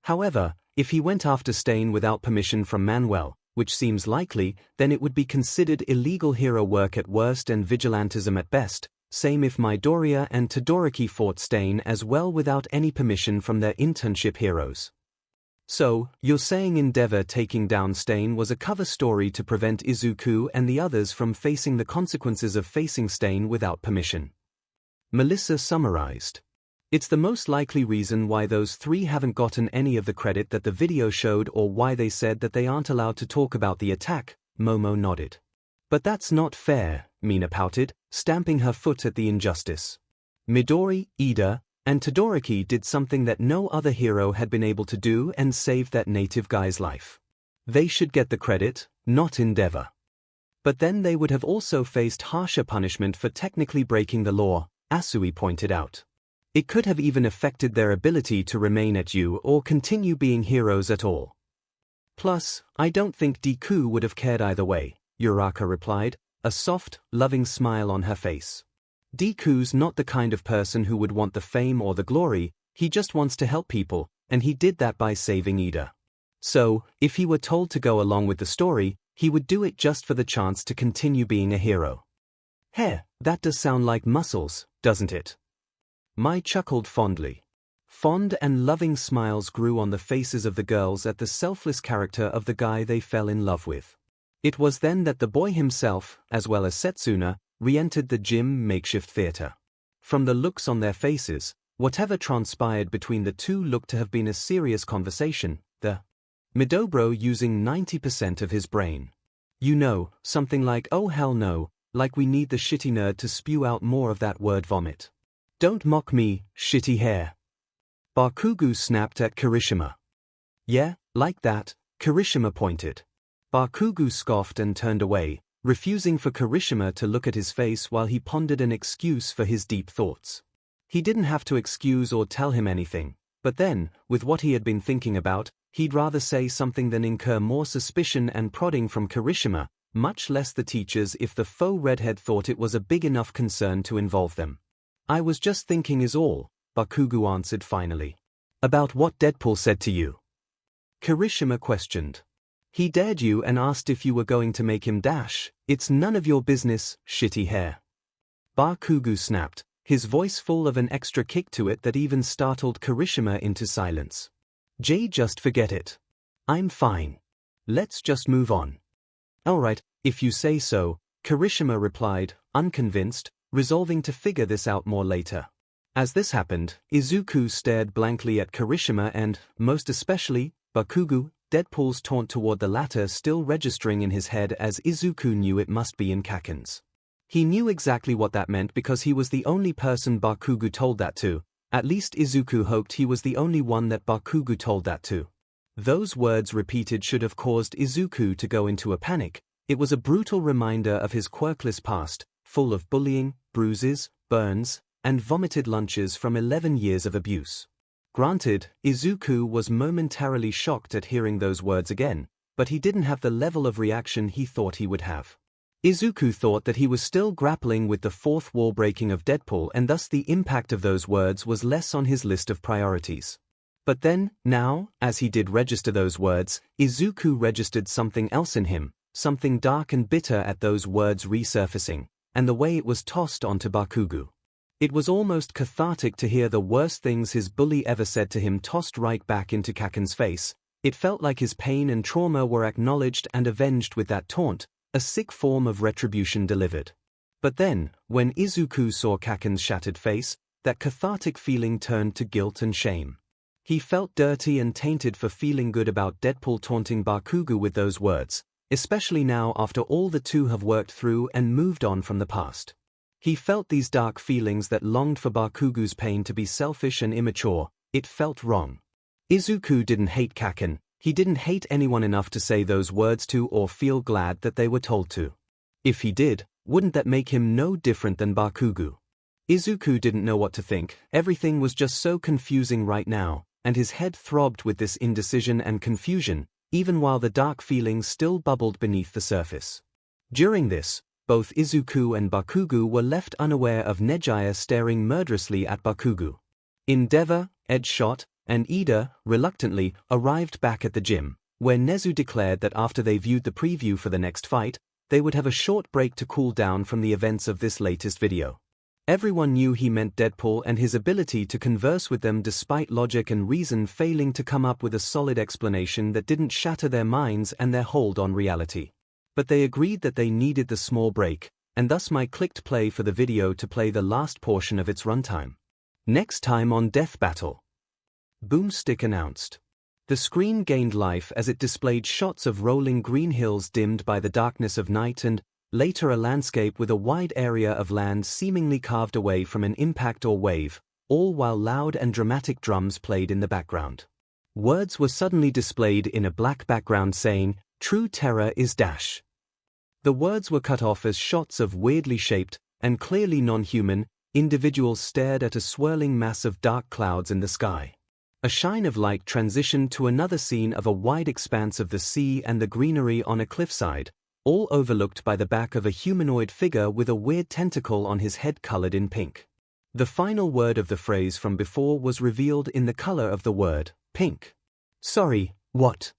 However, if he went after Stain without permission from Manuel, which seems likely, then it would be considered illegal hero work at worst and vigilantism at best. Same if Midoriya and Todoroki fought Stain as well without any permission from their internship heroes. So, you're saying Endeavor taking down Stain was a cover story to prevent Izuku and the others from facing the consequences of facing Stain without permission. Melissa summarized. It's the most likely reason why those 3 haven't gotten any of the credit that the video showed or why they said that they aren't allowed to talk about the attack, Momo nodded. But that's not fair, Mina pouted, stamping her foot at the injustice. Midori, Ida, and Todoroki did something that no other hero had been able to do and saved that native guy's life. They should get the credit, not Endeavor. But then they would have also faced harsher punishment for technically breaking the law, Asui pointed out. It could have even affected their ability to remain at U or continue being heroes at all. Plus, I don't think Deku would have cared either way, Uraka replied, a soft, loving smile on her face. Deku's not the kind of person who would want the fame or the glory, he just wants to help people, and he did that by saving Ida. So, if he were told to go along with the story, he would do it just for the chance to continue being a hero. Heh, that does sound like muscles, doesn't it? Mai chuckled fondly. Fond and loving smiles grew on the faces of the girls at the selfless character of the guy they fell in love with. It was then that the boy himself, as well as Setsuna, re-entered the gym makeshift theater. From the looks on their faces, whatever transpired between the two looked to have been a serious conversation, the Midobro using 90% of his brain. You know, something like oh hell no, like we need the shitty nerd to spew out more of that word vomit. Don't mock me, shitty hair. Bakugo snapped at Kirishima. Yeah, like that, Kirishima pointed. Bakugo scoffed and turned away, refusing for Kirishima to look at his face while he pondered an excuse for his deep thoughts. He didn't have to excuse or tell him anything, but then, with what he had been thinking about, he'd rather say something than incur more suspicion and prodding from Kirishima, much less the teachers if the faux redhead thought it was a big enough concern to involve them. I was just thinking is all, Bakugo answered finally. About what Deadpool said to you? Kirishima questioned. He dared you and asked if you were going to make him dash. It's none of your business, shitty hair. Bakugo snapped, his voice full of an extra kick to it that even startled Kirishima into silence. Just forget it. I'm fine. Let's just move on. Alright, if you say so, Kirishima replied, unconvinced, resolving to figure this out more later. As this happened, Izuku stared blankly at Kirishima and, most especially, Bakugo, Deadpool's taunt toward the latter still registering in his head as Izuku knew it must be in Kaken's. He knew exactly what that meant because he was the only person Bakugo told that to, at least Izuku hoped he was the only one that Bakugo told that to. Those words repeated should have caused Izuku to go into a panic. It was a brutal reminder of his quirkless past, full of bullying, bruises, burns, and vomited lunches from 11 years of abuse. Granted, Izuku was momentarily shocked at hearing those words again, but he didn't have the level of reaction he thought he would have. Izuku thought that he was still grappling with the fourth wall breaking of Deadpool and thus the impact of those words was less on his list of priorities. But then, now, as he did register those words, Izuku registered something else in him, something dark and bitter at those words resurfacing, and the way it was tossed onto Bakugo. It was almost cathartic to hear the worst things his bully ever said to him tossed right back into Kaken's face. It felt like his pain and trauma were acknowledged and avenged with that taunt, a sick form of retribution delivered. But then, when Izuku saw Kaken's shattered face, that cathartic feeling turned to guilt and shame. He felt dirty and tainted for feeling good about Deadpool taunting Bakugo with those words, especially now after all the two have worked through and moved on from the past. He felt these dark feelings that longed for Bakugo's pain to be selfish and immature. It felt wrong. Izuku didn't hate Kaken, he didn't hate anyone enough to say those words to or feel glad that they were told to. If he did, wouldn't that make him no different than Bakugo? Izuku didn't know what to think, everything was just so confusing right now, and his head throbbed with this indecision and confusion, even while the dark feelings still bubbled beneath the surface. During this, both Izuku and Bakugo were left unaware of Nejiya staring murderously at Bakugo. Endeavor, Edgeshot, and Ida, reluctantly, arrived back at the gym, where Nezu declared that after they viewed the preview for the next fight, they would have a short break to cool down from the events of this latest video. Everyone knew he meant Deadpool and his ability to converse with them despite logic and reason failing to come up with a solid explanation that didn't shatter their minds and their hold on reality. But they agreed that they needed the small break, and thus I clicked play for the video to play the last portion of its runtime. Next time on Death Battle. Boomstick announced. The screen gained life as it displayed shots of rolling green hills dimmed by the darkness of night and, later, a landscape with a wide area of land seemingly carved away from an impact or wave, all while loud and dramatic drums played in the background. Words were suddenly displayed in a black background saying, "True terror is dash." The words were cut off as shots of weirdly shaped, and clearly non-human, individuals stared at a swirling mass of dark clouds in the sky. A shine of light transitioned to another scene of a wide expanse of the sea and the greenery on a cliffside, all overlooked by the back of a humanoid figure with a weird tentacle on his head colored in pink. The final word of the phrase from before was revealed in the color of the word, pink. "Sorry, what?"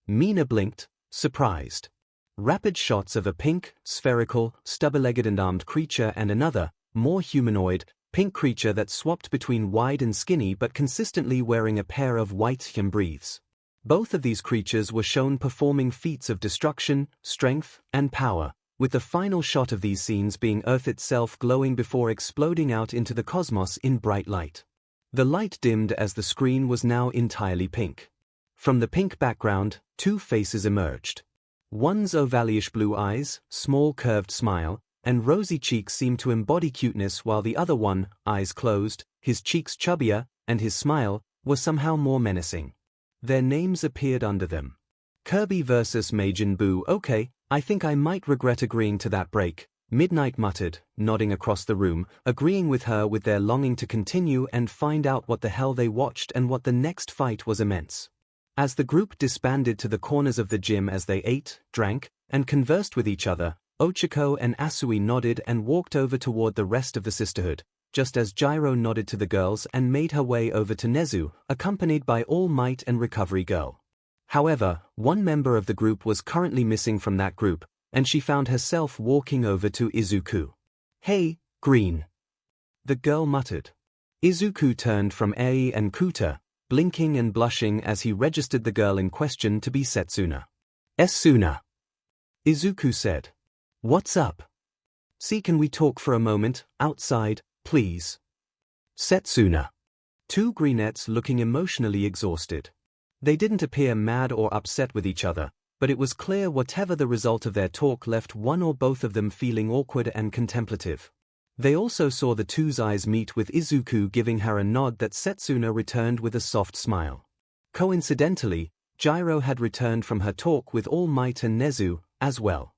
Mina blinked, surprised. Rapid shots of a pink, spherical, stubber-legged and armed creature and another, more humanoid, pink creature that swapped between wide and skinny but consistently wearing a pair of white breathes. Both of these creatures were shown performing feats of destruction, strength, and power, with the final shot of these scenes being Earth itself glowing before exploding out into the cosmos in bright light. The light dimmed as the screen was now entirely pink. From the pink background, two faces emerged. One's ovalish blue eyes, small curved smile, and rosy cheeks seemed to embody cuteness, while the other one, eyes closed, his cheeks chubbier, and his smile, was somehow more menacing. Their names appeared under them. Kirby vs. Majin Buu. "Okay, I think I might regret agreeing to that break," Midnight muttered, nodding across the room, agreeing with her with their longing to continue and find out what the hell they watched and what the next fight was immense. As the group disbanded to the corners of the gym as they ate, drank, and conversed with each other, Ochako and Asui nodded and walked over toward the rest of the sisterhood, just as Gyro nodded to the girls and made her way over to Nezu, accompanied by All Might and Recovery Girl. However, one member of the group was currently missing from that group, and she found herself walking over to Izuku. "Hey, Green," the girl muttered. Izuku turned from Ei and Kuta, blinking and blushing as he registered the girl in question to be Setsuna. "Suna," Izuku said. "What's up? See, can we talk for a moment, outside, please?" Setsuna. Two greenettes looking emotionally exhausted. They didn't appear mad or upset with each other, but it was clear whatever the result of their talk left one or both of them feeling awkward and contemplative. They also saw the two's eyes meet, with Izuku giving her a nod that Setsuna returned with a soft smile. Coincidentally, Gyro had returned from her talk with All Might and Nezu, as well.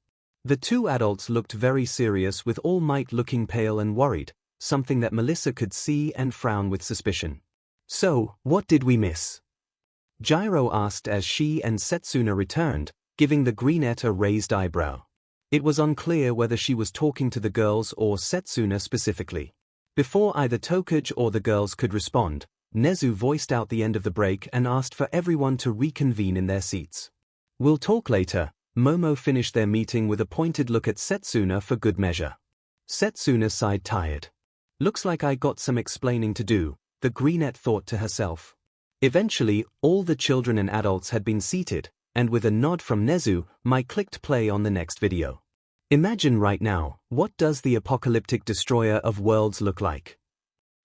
The two adults looked very serious, with All Might looking pale and worried, something that Melissa could see and frown with suspicion. "So, what did we miss?" Gyro asked as she and Setsuna returned, giving the greenette a raised eyebrow. It was unclear whether she was talking to the girls or Setsuna specifically. Before either Tokage or the girls could respond, Nezu voiced out the end of the break and asked for everyone to reconvene in their seats. "We'll talk later." Momo finished their meeting with a pointed look at Setsuna for good measure. Setsuna sighed tired. "Looks like I got some explaining to do," the greenette thought to herself. Eventually, all the children and adults had been seated, and with a nod from 𝐒𝐻𝐻, my clicked play on the next video. Imagine right now, what does the apocalyptic destroyer of worlds look like?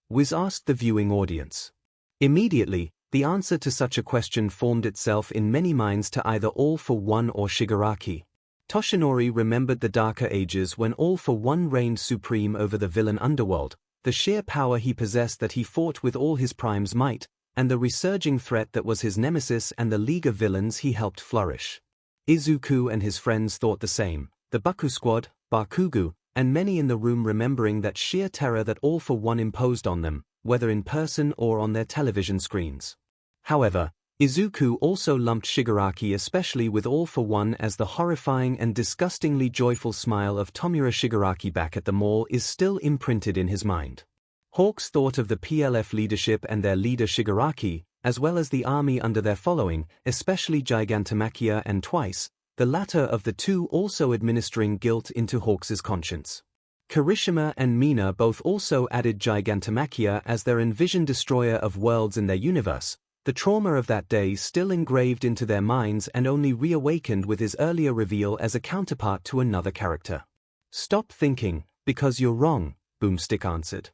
Wiz asked the viewing audience. Immediately, the answer to such a question formed itself in many minds to either All For One or Shigaraki. Toshinori remembered the darker ages when All For One reigned supreme over the villain underworld, the sheer power he possessed that he fought with all his prime's might, and the resurging threat that was his nemesis and the league of villains he helped flourish. Izuku and his friends thought the same, the Baku Squad, Bakugu, and many in the room remembering that sheer terror that All For One imposed on them, whether in person or on their television screens. However, Izuku also lumped Shigaraki especially with All For One as the horrifying and disgustingly joyful smile of Tomura Shigaraki back at the mall is still imprinted in his mind. Hawks thought of the PLF leadership and their leader Shigaraki, as well as the army under their following, especially Gigantomachia and Twice, the latter of the two also administering guilt into Hawks' conscience. Kirishima and Mina both also added Gigantomachia as their envisioned destroyer of worlds in their universe, the trauma of that day still engraved into their minds and only reawakened with his earlier reveal as a counterpart to another character. "Stop thinking, because you're wrong," Boomstick answered.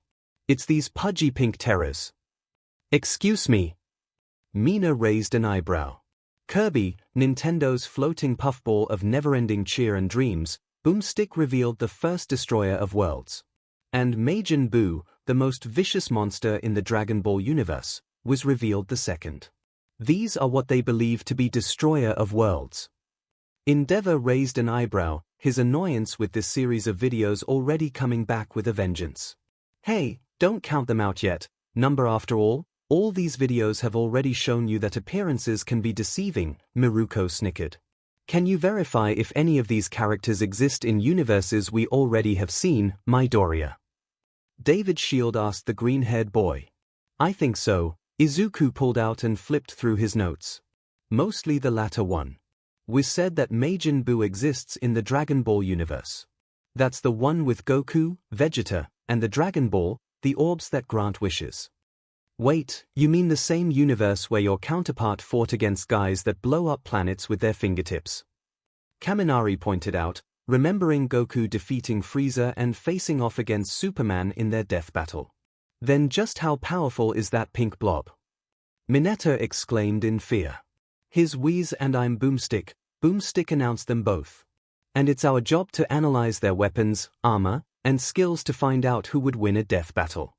"It's these pudgy pink terrors." "Excuse me." Mina raised an eyebrow. Kirby, Nintendo's floating puffball of never-ending cheer and dreams, Boomstick revealed the first destroyer of worlds. And Majin Buu, the most vicious monster in the Dragon Ball universe, was revealed the second. These are what they believe to be destroyer of worlds. Endeavor raised an eyebrow, his annoyance with this series of videos already coming back with a vengeance. "Hey, don't count them out yet, number after all these videos have already shown you that appearances can be deceiving," Miruko snickered. "Can you verify if any of these characters exist in universes we already have seen, Midoriya?" David Shield asked the green-haired boy. "I think so." Izuku pulled out and flipped through his notes. "Mostly the latter one. Wiz said that Majin Buu exists in the Dragon Ball universe. That's the one with Goku, Vegeta, and the Dragon Ball, the orbs that grant wishes." "Wait, you mean the same universe where your counterpart fought against guys that blow up planets with their fingertips?" Kaminari pointed out, remembering Goku defeating Frieza and facing off against Superman in their death battle. "Then just how powerful is that pink blob?" Mineta exclaimed in fear. "Here's Whis and I'm Boomstick," Boomstick announced them both. "And it's our job to analyze their weapons, armor, and skills to find out who would win a death battle."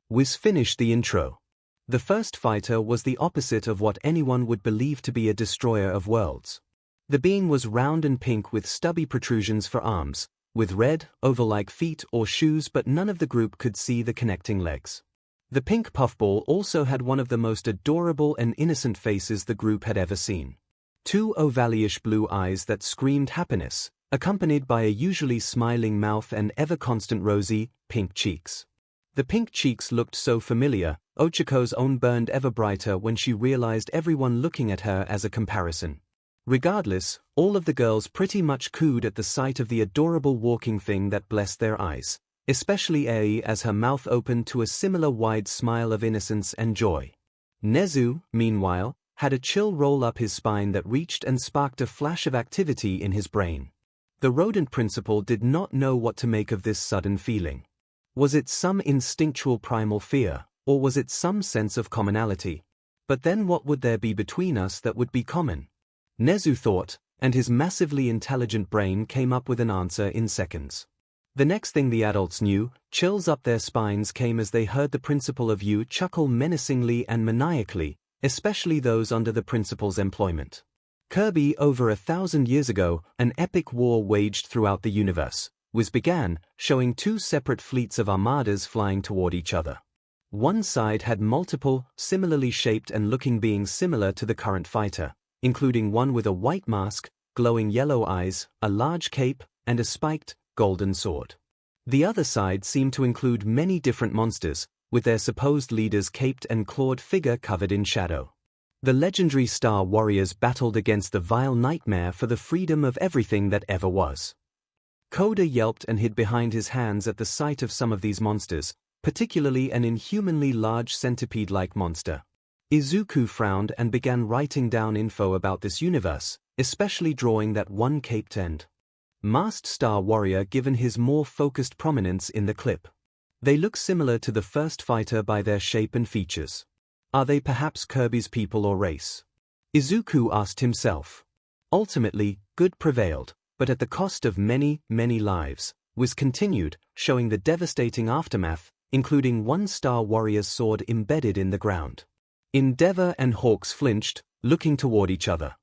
Whis finished the intro. The first fighter was the opposite of what anyone would believe to be a destroyer of worlds. The being was round and pink with stubby protrusions for arms, with red, oval-like feet or shoes, but none of the group could see the connecting legs. The pink puffball also had one of the most adorable and innocent faces the group had ever seen. Two ovalish blue eyes that screamed happiness, accompanied by a usually smiling mouth and ever-constant rosy, pink cheeks. The pink cheeks looked so familiar, Ochiko's own burned ever brighter when she realized everyone looking at her as a comparison. Regardless, all of the girls pretty much cooed at the sight of the adorable walking thing that blessed their eyes, especially Ai as her mouth opened to a similar wide smile of innocence and joy. 𝐒𝐻𝐻, meanwhile, had a chill roll up his spine that reached and sparked a flash of activity in his brain. The rodent principal did not know what to make of this sudden feeling. Was it some instinctual primal fear, or was it some sense of commonality? But then what would there be between us that would be common? 𝐒𝐻𝐻 thought, and his massively intelligent brain came up with an answer in seconds. The next thing the adults knew, chills up their spines came as they heard the principal of U chuckle menacingly and maniacally, especially those under the principal's employment. Kirby, over 1,000 years ago, an epic war waged throughout the universe. Wiz began, showing two separate fleets of armadas flying toward each other. One side had multiple, similarly shaped and looking beings similar to the current fighter, including one with a white mask, glowing yellow eyes, a large cape, and a spiked, golden sword. The other side seemed to include many different monsters, with their supposed leaders caped and clawed figure covered in shadow. The legendary Star Warriors battled against the vile nightmare for the freedom of everything that ever was. Koda yelped and hid behind his hands at the sight of some of these monsters, particularly an inhumanly large centipede-like monster. 𝐒𝐿 frowned and began writing down info about this universe, especially drawing that one caped and masked star warrior given his more focused prominence in the clip. They look similar to the first fighter by their shape and features. Are they perhaps Kirby's people or race? 𝐒𝐿 asked himself. Ultimately, good prevailed, but at the cost of many, many lives. Was continued, showing the devastating aftermath, including one star warrior's sword embedded in the ground. Endeavor and Hawks flinched, looking toward each other.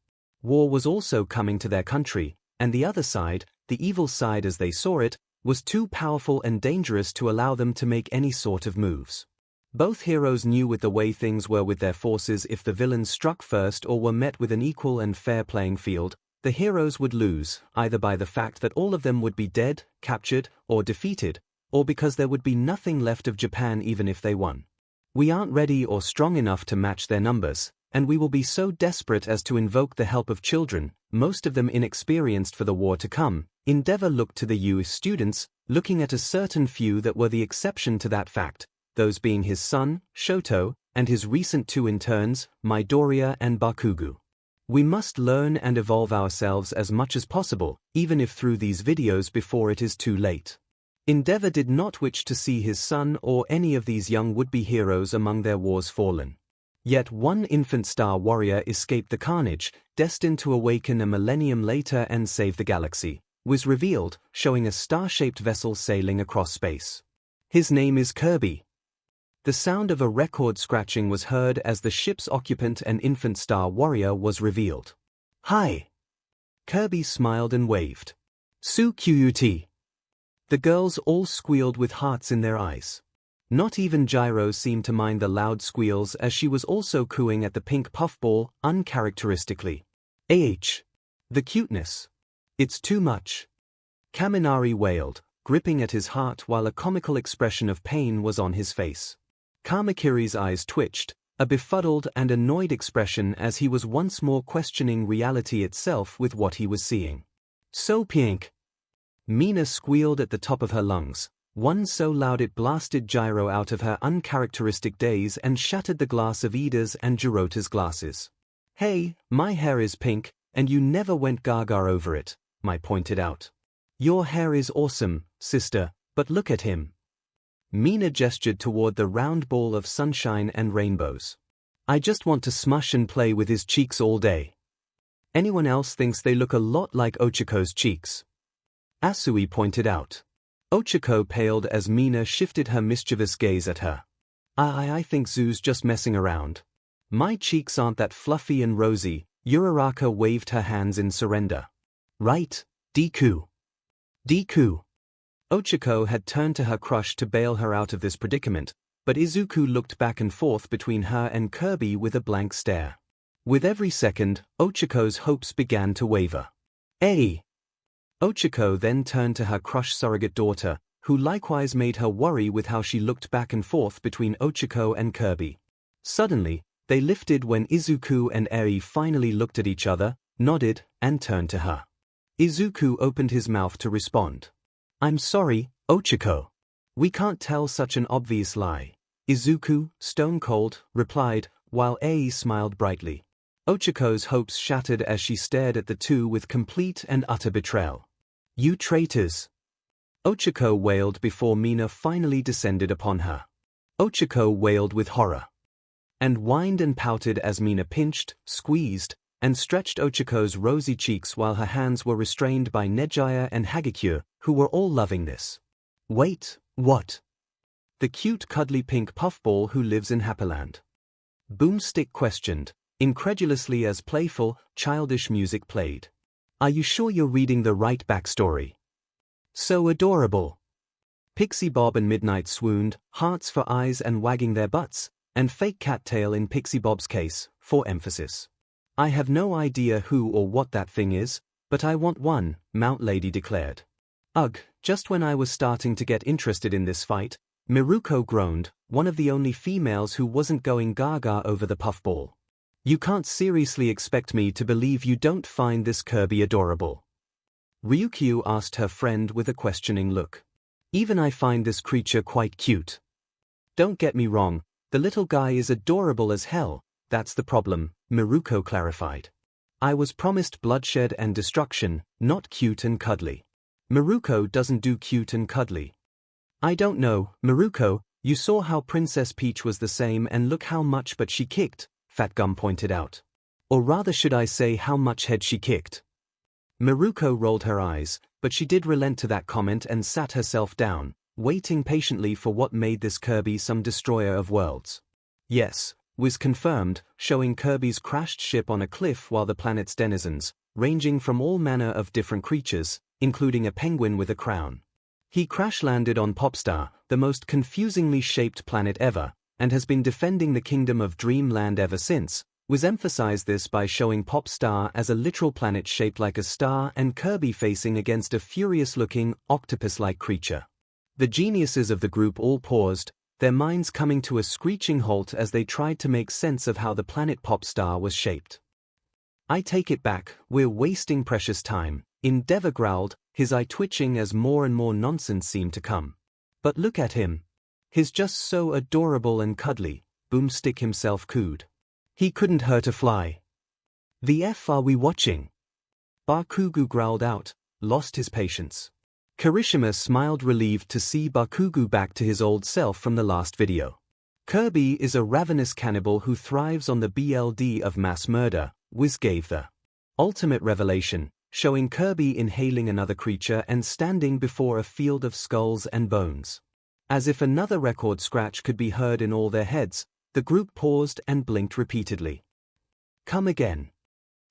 War was also coming to their country, and the other side, the evil side as they saw it, was too powerful and dangerous to allow them to make any sort of moves. Both heroes knew with the way things were with their forces, if the villains struck first or were met with an equal and fair playing field, the heroes would lose, either by the fact that all of them would be dead, captured, or defeated, or because there would be nothing left of Japan even if they won. We aren't ready or strong enough to match their numbers, and we will be so desperate as to invoke the help of children, most of them inexperienced for the war to come. Endeavor looked to the US students, looking at a certain few that were the exception to that fact, those being his son, Shoto, and his recent two interns, Midoriya and Bakugo. We must learn and evolve ourselves as much as possible, even if through these videos before it is too late. Endeavor did not wish to see his son or any of these young would-be heroes among their wars fallen. Yet one infant star warrior escaped the carnage, destined to awaken a millennium later and save the galaxy, was revealed, showing a star-shaped vessel sailing across space. His name is Kirby. The sound of a record scratching was heard as the ship's occupant and infant star warrior was revealed. Hi! Kirby smiled and waved. 𝐒𝐿. The girls all squealed with hearts in their eyes. Not even Gyro seemed to mind the loud squeals as she was also cooing at the pink puffball, uncharacteristically. The cuteness. It's too much. Kaminari wailed, gripping at his heart while a comical expression of pain was on his face. Kamakiri's eyes twitched, a befuddled and annoyed expression as he was once more questioning reality itself with what he was seeing. So pink. Mina squealed at the top of her lungs, one so loud it blasted Gyro out of her uncharacteristic daze and shattered the glass of Ida's and Jirota's glasses. Hey, my hair is pink, and you never went gaga over it, Mai pointed out. Your hair is awesome, sister, but look at him. Mina gestured toward the round ball of sunshine and rainbows. I just want to smush and play with his cheeks all day. Anyone else thinks they look a lot like Ochiko's cheeks? Asui pointed out. Ochiko paled as Mina shifted her mischievous gaze at her. I think Zoo's just messing around. My cheeks aren't that fluffy and rosy. Uraraka waved her hands in surrender. Right, Deku. Deku. Ochiko had turned to her crush to bail her out of this predicament, but Izuku looked back and forth between her and Kirby with a blank stare. With every second, Ochiko's hopes began to waver. Hey! Ochiko then turned to her crush surrogate daughter, who likewise made her worry with how she looked back and forth between Ochiko and Kirby. Suddenly, they lifted when Izuku and Eri finally looked at each other, nodded, and turned to her. Izuku opened his mouth to respond. I'm sorry, Ochiko. We can't tell such an obvious lie. Izuku, stone cold, replied, while Eri smiled brightly. Ochiko's hopes shattered as she stared at the two with complete and utter betrayal. You traitors! Ochiko wailed before Mina finally descended upon her. Ochiko wailed with horror. And whined and pouted as Mina pinched, squeezed, and stretched Ochiko's rosy cheeks while her hands were restrained by Nejaya and Hagekure, who were all loving this. Wait, what? The cute cuddly pink puffball who lives in Happyland. Boomstick questioned, incredulously as playful, childish music played. Are you sure you're reading the right backstory? So adorable. Pixie Bob and Midnight swooned, hearts for eyes and wagging their butts, and fake cattail in Pixie Bob's case, for emphasis. I have no idea who or what that thing is, but I want one, Mount Lady declared. Ugh, just when I was starting to get interested in this fight, Miruko groaned, one of the only females who wasn't going gaga over the puffball. You can't seriously expect me to believe you don't find this Kirby adorable. Ryukyu asked her friend with a questioning look. Even I find this creature quite cute. Don't get me wrong, the little guy is adorable as hell, that's the problem, 𝐼𝐸aco clarified. I was promised bloodshed and destruction, not cute and cuddly. 𝐸𝐸aco doesn't do cute and cuddly. I don't know, 𝐸𝐸aco, you saw how Princess Peach was the same and look how much butt she kicked, Fat Gum pointed out. Or rather should I say how much head she kicked. 𝐸𝐸aco rolled her eyes, but she did relent to that comment and sat herself down, waiting patiently for what made this Kirby some destroyer of worlds. Yes, was confirmed, showing Kirby's crashed ship on a cliff while the planet's denizens, ranging from all manner of different creatures, including a penguin with a crown. He crash-landed on Popstar, the most confusingly shaped planet ever, and has been defending the kingdom of Dreamland ever since. Was emphasized this by showing Popstar as a literal planet shaped like a star and Kirby facing against a furious-looking, octopus-like creature. The geniuses of the group all paused, their minds coming to a screeching halt as they tried to make sense of how the planet Popstar was shaped. I take it back, we're wasting precious time, Endeavor growled, his eye twitching as more and more nonsense seemed to come. But look at him. He's just so adorable and cuddly, Boomstick himself cooed. He couldn't hurt a fly. The F are we watching? Bakugu growled out, lost his patience. Kirishima smiled relieved to see Bakugu back to his old self from the last video. Kirby is a ravenous cannibal who thrives on the BLD of mass murder, Wiz gave the ultimate revelation, showing Kirby inhaling another creature and standing before a field of skulls and bones. As if another record scratch could be heard in all their heads, the group paused and blinked repeatedly. Come again?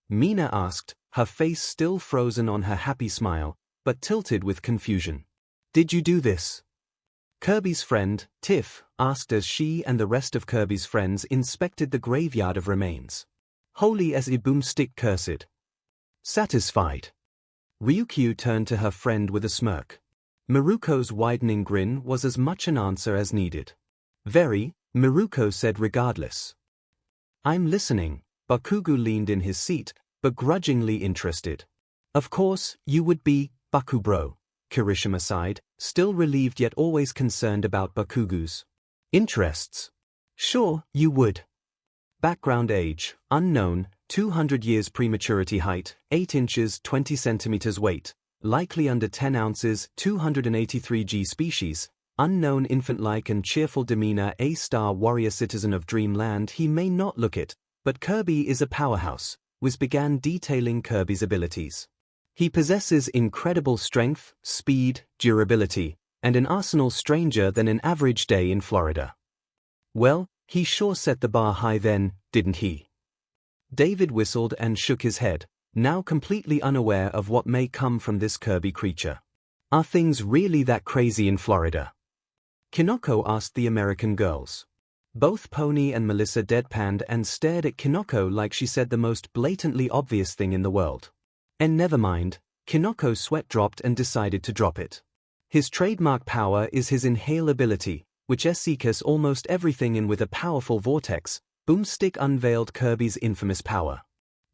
Mina asked, her face still frozen on her happy smile, but tilted with confusion. Did you do this? Kirby's friend, Tiff, asked as she and the rest of Kirby's friends inspected the graveyard of remains. Holy as a Boomstick cursed. Satisfied. Ryukyu turned to her friend with a smirk. 𝐸𝐸aco's widening grin was as much an answer as needed. Very, 𝐸𝐸aco said regardless. I'm listening, Bakugu leaned in his seat, begrudgingly interested. Of course, you would be, Bakubro, Kirishima sighed, still relieved yet always concerned about Bakugu's interests. Sure, you would. Background age, unknown, 200 years prematurity height, 8 inches 20 centimeters weight, likely under 10 ounces 283 G species, unknown infant-like and cheerful demeanor A-star warrior citizen of Dreamland. He may not look it, but Kirby is a powerhouse, Wiz began detailing Kirby's abilities. He possesses incredible strength, speed, durability, and an arsenal stranger than an average day in Florida. Well, he sure set the bar high then, didn't he? David whistled and shook his head, now completely unaware of what may come from this Kirby creature. Are things really that crazy in Florida? Kinoko asked the American girls. Both Pony and Melissa deadpanned and stared at Kinoko like she said the most blatantly obvious thing in the world. And never mind, Kinoko's sweat dropped and decided to drop it. His trademark power is his inhale ability, which seeks almost everything in with a powerful vortex. Boomstick unveiled Kirby's infamous power.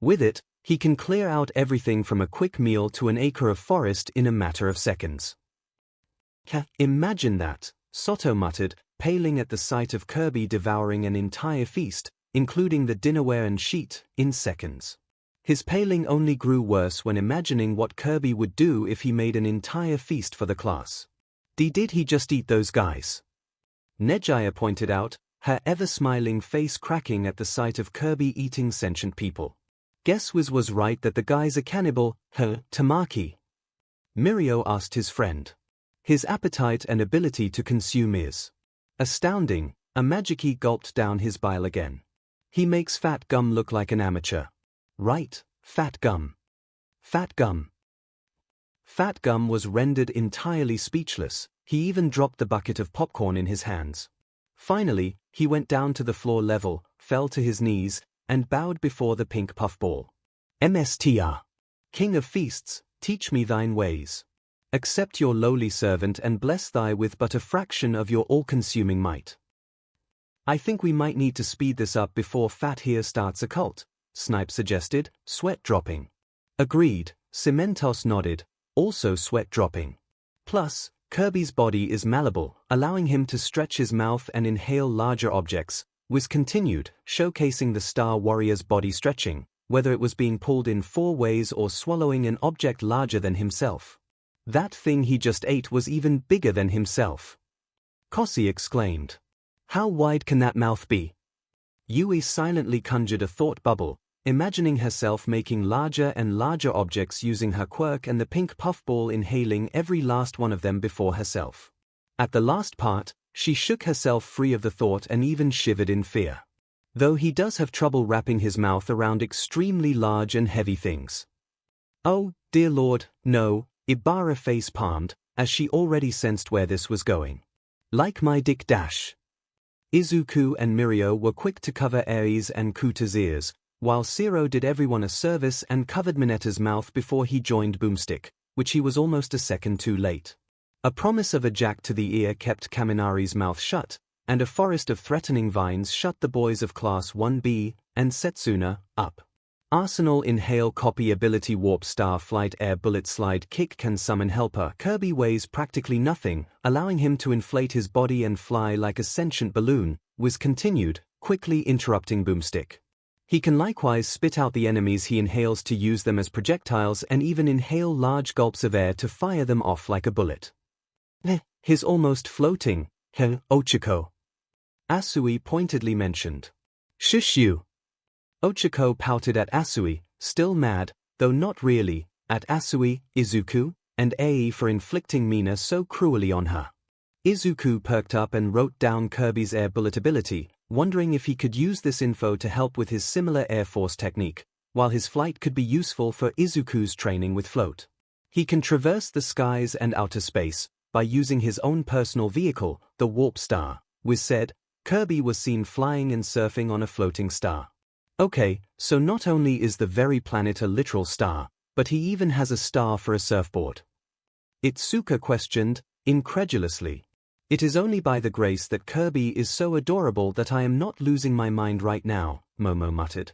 With it, he can clear out everything from a quick meal to an acre of forest in a matter of seconds. Imagine that, Soto muttered, paling at the sight of Kirby devouring an entire feast, including the dinnerware and sheet, in seconds. His paling only grew worse when imagining what Kirby would do if he made an entire feast for the class. Did he just eat those guys? Nejaya pointed out, her ever-smiling face cracking at the sight of Kirby eating sentient people. Guess Wiz was right that the guy's a cannibal, Tamaki. Mirio asked his friend. His appetite and ability to consume is astounding. A Magiki gulped down his bile again. He makes Fat Gum look like an amateur. Right, Fat Gum. Fat Gum. Fat Gum was rendered entirely speechless. He even dropped the bucket of popcorn in his hands. Finally, he went down to the floor level, fell to his knees, and bowed before the pink puffball. MSTR. King of feasts, teach me thine ways. Accept your lowly servant and bless thy with but a fraction of your all-consuming might. I think we might need to speed this up before Fat here starts a cult, Snipe suggested, sweat dropping. Agreed, Cementos nodded, also sweat dropping. Plus, Kirby's body is malleable, allowing him to stretch his mouth and inhale larger objects, Wiz continued, showcasing the Star Warrior's body stretching, whether it was being pulled in 4 ways or swallowing an object larger than himself. That thing he just ate was even bigger than himself. 𝐭𝐸 exclaimed. How wide can that mouth be? Yui silently conjured a thought bubble, imagining herself making larger and larger objects using her quirk and the pink puffball inhaling every last one of them before herself. At the last part, she shook herself free of the thought and even shivered in fear. Though he does have trouble wrapping his mouth around extremely large and heavy things. Oh, dear Lord, no, Ibara face-palmed, as she already sensed where this was going. Like my dick dash. Izuku and Mirio were quick to cover Aries and Kuta's ears, while Zero did everyone a service and covered Minetta's mouth before he joined Boomstick, which he was almost a second too late. A promise of a jack to the ear kept Kaminari's mouth shut, and a forest of threatening vines shut the boys of Class 1B and Setsuna up. Arsenal Inhale Copy Ability Warp Star Flight Air Bullet Slide Kick Can Summon Helper. Kirby weighs practically nothing, allowing him to inflate his body and fly like a sentient balloon, Wiz continued, quickly interrupting Boomstick. He can likewise spit out the enemies he inhales to use them as projectiles and even inhale large gulps of air to fire them off like a bullet. He's almost floating, 𝐒𝐻𝐈. Asui pointedly mentioned. Shush you. 𝐒𝐻𝐈 pouted at Asui, still mad, though not really, at Asui, Izuku, and Ai for inflicting Mina so cruelly on her. Izuku perked up and wrote down Kirby's air bullet ability, wondering if he could use this info to help with his similar Air Force technique, while his flight could be useful for Izuku's training with float. He can traverse the skies and outer space by using his own personal vehicle, the Warp Star. Wiz said, Kirby was seen flying and surfing on a floating star. Okay, so not only is the very planet a literal star, but he even has a star for a surfboard. Itsuka questioned, incredulously. It is only by the grace that Kirby is so adorable that I am not losing my mind right now, Momo muttered.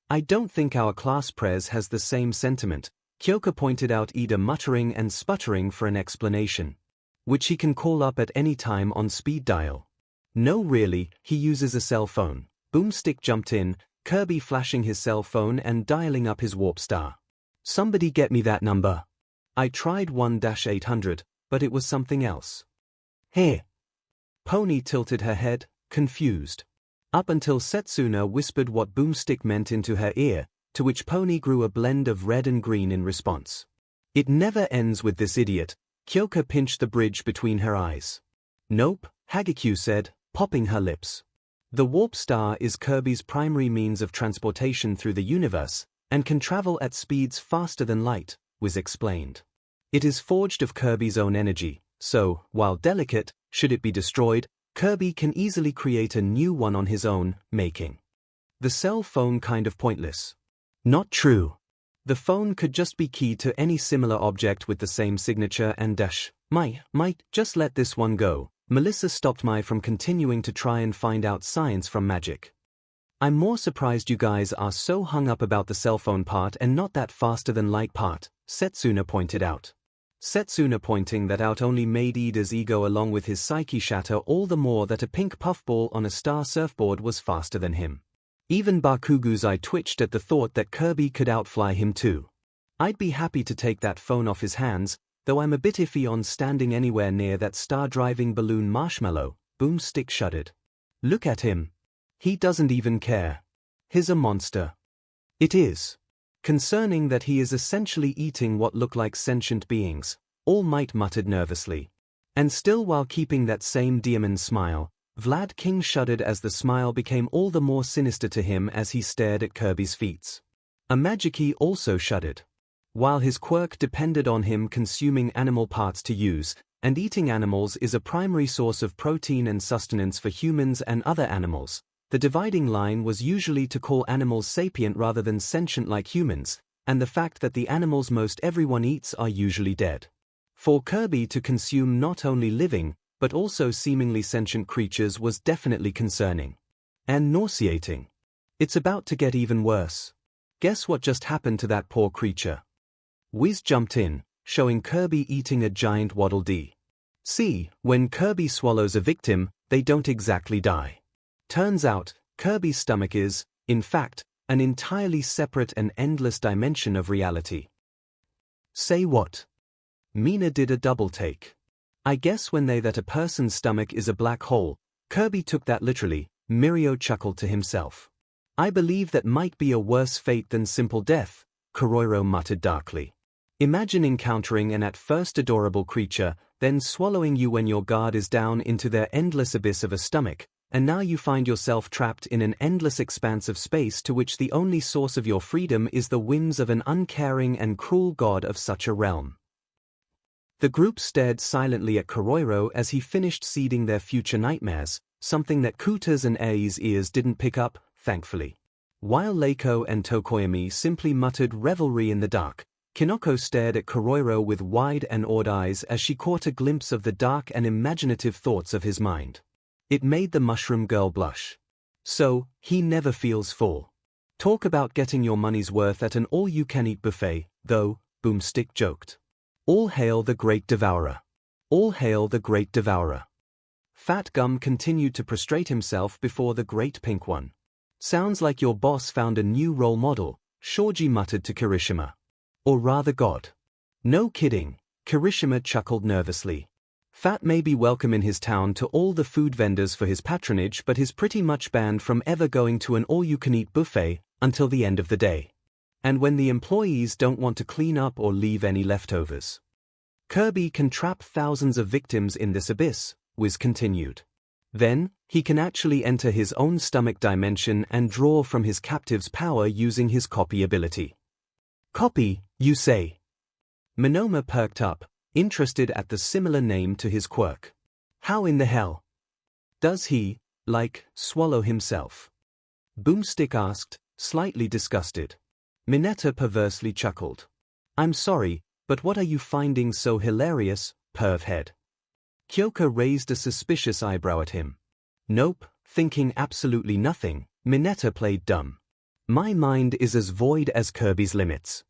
I don't think our class prez has the same sentiment, Kyoka pointed out, Ida muttering and sputtering for an explanation. Which he can call up at any time on speed dial. No really, he uses a cell phone. Boomstick jumped in, Kirby flashing his cell phone and dialing up his Warp Star. Somebody get me that number. I tried 1-800, but it was something else. Hey. Pony tilted her head, confused. Up until Setsuna whispered what Boomstick meant into her ear, to which Pony grew a blend of red and green in response. It never ends with this idiot. Kyoka pinched the bridge between her eyes. Nope, Hagekyu said, popping her lips. The Warp Star is Kirby's primary means of transportation through the universe, and can travel at speeds faster than light, Wiz explained. It is forged of Kirby's own energy, so, while delicate, should it be destroyed, Kirby can easily create a new one on his own, making the cell phone kind of pointless. Not true. The phone could just be keyed to any similar object with the same signature and dash. Might just let this one go. Melissa stopped Mai from continuing to try and find out science from magic. I'm more surprised you guys are so hung up about the cell phone part and not that faster than light part, Setsuna pointed out. Setsuna pointing that out only made Ida's ego along with his psyche shatter all the more that a pink puffball on a star surfboard was faster than him. Even Bakugu's eye twitched at the thought that Kirby could outfly him too. I'd be happy to take that phone off his hands, though I'm a bit iffy on standing anywhere near that star-driving balloon marshmallow, Boomstick shuddered. Look at him. He doesn't even care. He's a monster. It is concerning that he is essentially eating what look like sentient beings, All Might muttered nervously. And still while keeping that same demon smile, Vlad King shuddered as the smile became all the more sinister to him as he stared at Kirby's feats. A Magiki also shuddered. While his quirk depended on him consuming animal parts to use, and eating animals is a primary source of protein and sustenance for humans and other animals, the dividing line was usually to call animals sapient rather than sentient like humans, and the fact that the animals most everyone eats are usually dead. For Kirby to consume not only living, but also seemingly sentient creatures was definitely concerning. And nauseating. It's about to get even worse. Guess what just happened to that poor creature? Wiz jumped in, showing Kirby eating a giant Waddle Dee. See, when Kirby swallows a victim, they don't exactly die. Turns out, Kirby's stomach is, in fact, an entirely separate and endless dimension of reality. Say what? Mina did a double take. I guess when they that a person's stomach is a black hole, Kirby took that literally. Mirio chuckled to himself. I believe that might be a worse fate than simple death, 𝐒𝐻𝐼 muttered darkly. Imagine encountering an at first adorable creature, then swallowing you when your guard is down into their endless abyss of a stomach, and now you find yourself trapped in an endless expanse of space to which the only source of your freedom is the whims of an uncaring and cruel god of such a realm. The group stared silently at 𝐒𝐻𝐼 as he finished seeding their future nightmares, something that Kuta's and Ai's ears didn't pick up, thankfully. While Leiko and Tokoyami simply muttered revelry in the dark, Kinoko stared at 𝐒𝐻𝐼 with wide and awed eyes as she caught a glimpse of the dark and imaginative thoughts of his mind. It made the mushroom girl blush. So, he never feels full. Talk about getting your money's worth at an all-you-can-eat buffet, though, Boomstick joked. All hail the great devourer. All hail the great devourer. Fat Gum continued to prostrate himself before the great pink one. Sounds like your boss found a new role model, Shoji muttered to Kirishima. Or rather God. No kidding, Kirishima chuckled nervously. Fat may be welcome in his town to all the food vendors for his patronage, but is pretty much banned from ever going to an all-you-can-eat buffet until the end of the day. And when the employees don't want to clean up or leave any leftovers. Kirby can trap thousands of victims in this abyss, Wiz continued. Then, he can actually enter his own stomach dimension and draw from his captive's power using his copy ability. Copy, you say? Monoma perked up, interested at the similar name to his quirk. How in the hell? Does he, like, swallow himself? Boomstick asked, slightly disgusted. Mineta perversely chuckled. I'm sorry, but what are you finding so hilarious, pervhead? Kyoka raised a suspicious eyebrow at him. Nope, thinking absolutely nothing, Mineta played dumb. My mind is as void as Kirby's limits.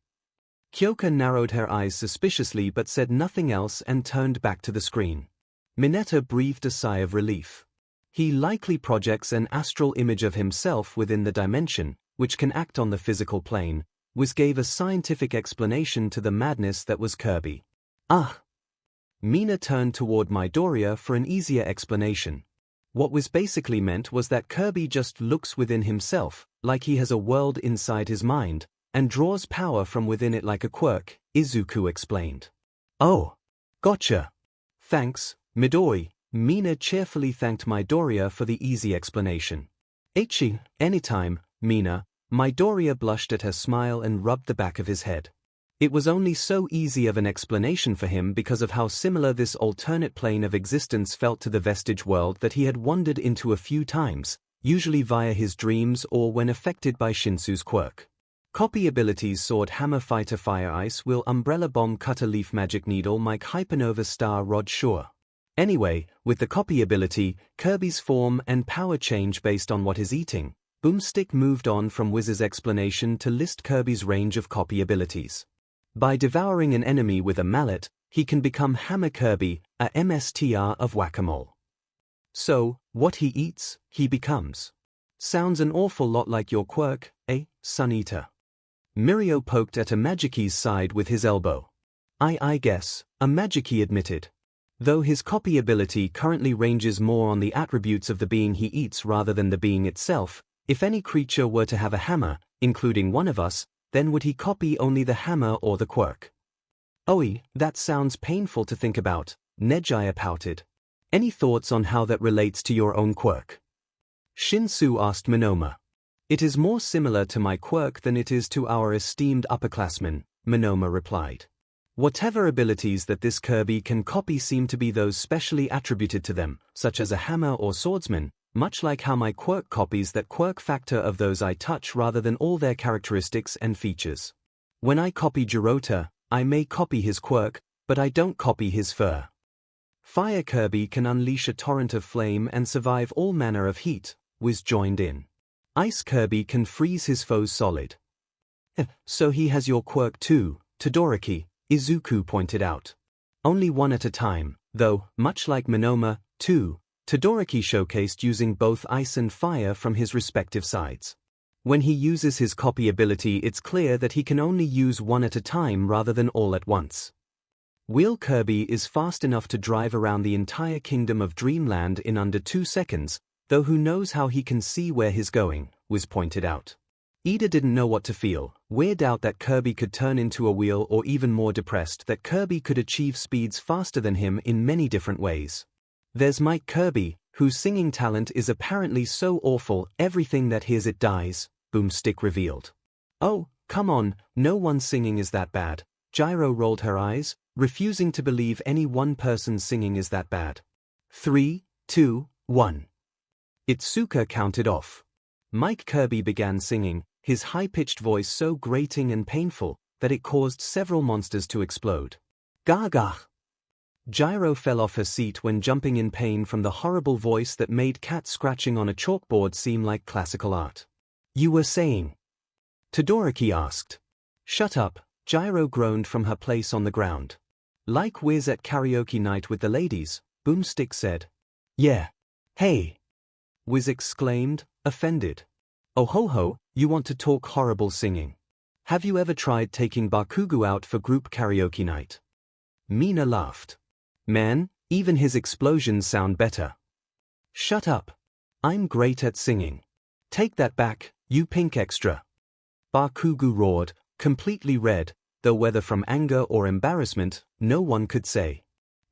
Kyoka narrowed her eyes suspiciously but said nothing else and turned back to the screen. Mineta breathed a sigh of relief. He likely projects an astral image of himself within the dimension, which can act on the physical plane. Wiz gave a scientific explanation to the madness that was Kirby. Ah! Mina turned toward Midoriya for an easier explanation. What Wiz basically meant was that Kirby just looks within himself, like he has a world inside his mind, and draws power from within it like a quirk, Izuku explained. Oh! Gotcha! Thanks, Midori. Mina cheerfully thanked Midoriya for the easy explanation. Anytime, Mina. Midoriya blushed at her smile and rubbed the back of his head. It was only so easy of an explanation for him because of how similar this alternate plane of existence felt to the vestige world that he had wandered into a few times, usually via his dreams or when affected by Shinsu's quirk. Copy abilities: Sword Hammer Fighter Fire Ice Will Umbrella Bomb Cutter Leaf Magic Needle Mike Hypernova Star Rod Sure. Anyway, with the copy ability, Kirby's form and power change based on what he's eating. Boomstick moved on from Wiz's explanation to list Kirby's range of copy abilities. By devouring an enemy with a mallet, he can become Hammer Kirby, a MSTR of Whack-A-Mole. So, what he eats, he becomes. Sounds an awful lot like your quirk, eh, Sun Eater? Mirio poked at a Magiki's side with his elbow. I guess, a Magiki admitted. Though his copy ability currently ranges more on the attributes of the being he eats rather than the being itself, if any creature were to have a hammer, including one of us, then would he copy only the hammer or the quirk? Oi, that sounds painful to think about, Nejaya pouted. Any thoughts on how that relates to your own quirk? Shinsu asked Monoma. It is more similar to my quirk than it is to our esteemed upperclassmen, Monoma replied. Whatever abilities that this Kirby can copy seem to be those specially attributed to them, such as a hammer or swordsman, much like how my quirk copies that quirk factor of those I touch rather than all their characteristics and features. When I copy Jirota, I may copy his quirk, but I don't copy his fur. Fire Kirby can unleash a torrent of flame and survive all manner of heat, Wiz joined in. Ice Kirby can freeze his foes solid. So he has your quirk too, Todoroki, Izuku pointed out. Only one at a time, though, much like Monoma, too, Todoroki showcased using both ice and fire from his respective sides. When he uses his copy ability, it's clear that he can only use one at a time rather than all at once. Wheel Kirby is fast enough to drive around the entire kingdom of Dreamland in under 2 seconds, though who knows how he can see where he's going, was pointed out. Ida didn't know what to feel, weird out that Kirby could turn into a wheel, or even more depressed that Kirby could achieve speeds faster than him in many different ways. There's Mike Kirby, whose singing talent is apparently so awful everything that hears it dies, Boomstick revealed. Oh, come on, no one's singing is that bad. Gyro rolled her eyes, refusing to believe any one person's singing is that bad. 3, 2, 1. Itsuka counted off. Mike Kirby began singing, his high-pitched voice so grating and painful that it caused several monsters to explode. Gaga! Gyro fell off her seat when jumping in pain from the horrible voice that made cat scratching on a chalkboard seem like classical art. You were saying? Todoroki asked. Shut up, Gyro groaned from her place on the ground. Like Wiz at karaoke night with the ladies, Boomstick said. Yeah. Hey! Wiz exclaimed, offended. Oh ho ho, you want to talk horrible singing. Have you ever tried taking Bakugo out for group karaoke night? Mina laughed. Man, even his explosions sound better. Shut up. I'm great at singing. Take that back, you pink extra. Bakugo roared, completely red, though whether from anger or embarrassment, no one could say.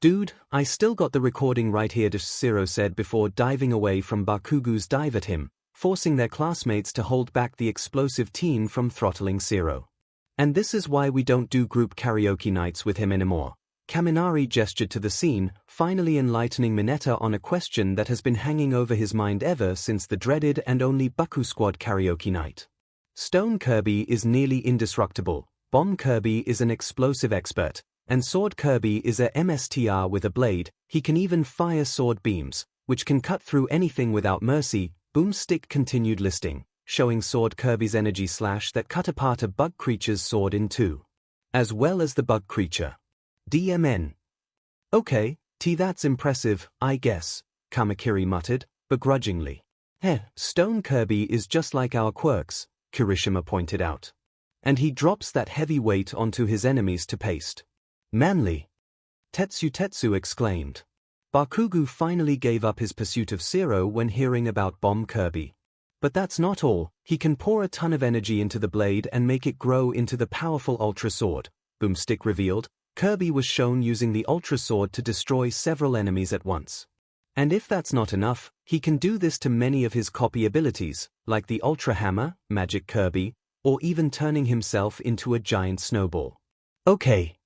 Dude, I still got the recording right here, 𝐒𝐿 said before diving away from Bakugo's dive at him, forcing their classmates to hold back the explosive teen from throttling 𝐒𝐿. And this is why we don't do group karaoke nights with him anymore. Kaminari gestured to the scene, finally enlightening Mineta on a question that has been hanging over his mind ever since the dreaded and only Baku Squad karaoke night. Stone Kirby is nearly indestructible, Bomb Kirby is an explosive expert, and Sword Kirby is a MSTR with a blade. He can even fire sword beams, which can cut through anything without mercy. Boomstick continued listing, showing Sword Kirby's energy slash that cut apart a bug creature's sword in two. As well as the bug creature. DMN. Okay, that's impressive, I guess, Kamakiri muttered, begrudgingly. Stone Kirby is just like our quirks, Kirishima pointed out. And he drops that heavy weight onto his enemies to paste. Manly. Tetsu exclaimed. Bakugo finally gave up his pursuit of 𝐒𝐿 when hearing about Bomb Kirby. But that's not all, he can pour a ton of energy into the blade and make it grow into the powerful Ultra Sword, Boomstick revealed. Kirby was shown using the Ultra Sword to destroy several enemies at once. And if that's not enough, he can do this to many of his copy abilities, like the Ultra Hammer, Magic Kirby, or even turning himself into a giant snowball. Okay.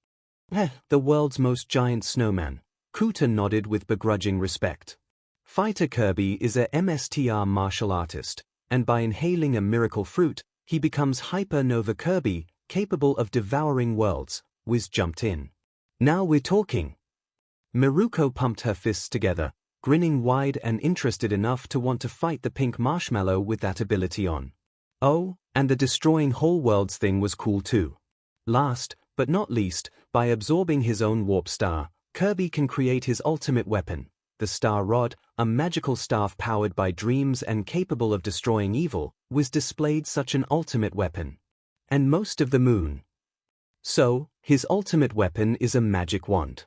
The world's most giant snowman, Kuta nodded with begrudging respect. Fighter Kirby is a MSTR martial artist, and by inhaling a miracle fruit, he becomes Hyper Nova Kirby, capable of devouring worlds. Wiz jumped in. Now we're talking. Miruko pumped her fists together, grinning wide and interested enough to want to fight the pink marshmallow with that ability on. Oh, and the destroying whole worlds thing was cool too. Last, but not least, by absorbing his own warp star, Kirby can create his ultimate weapon, the Star Rod, a magical staff powered by dreams and capable of destroying evil. Wiz displayed such an ultimate weapon. And most of the moon. So, his ultimate weapon is a magic wand.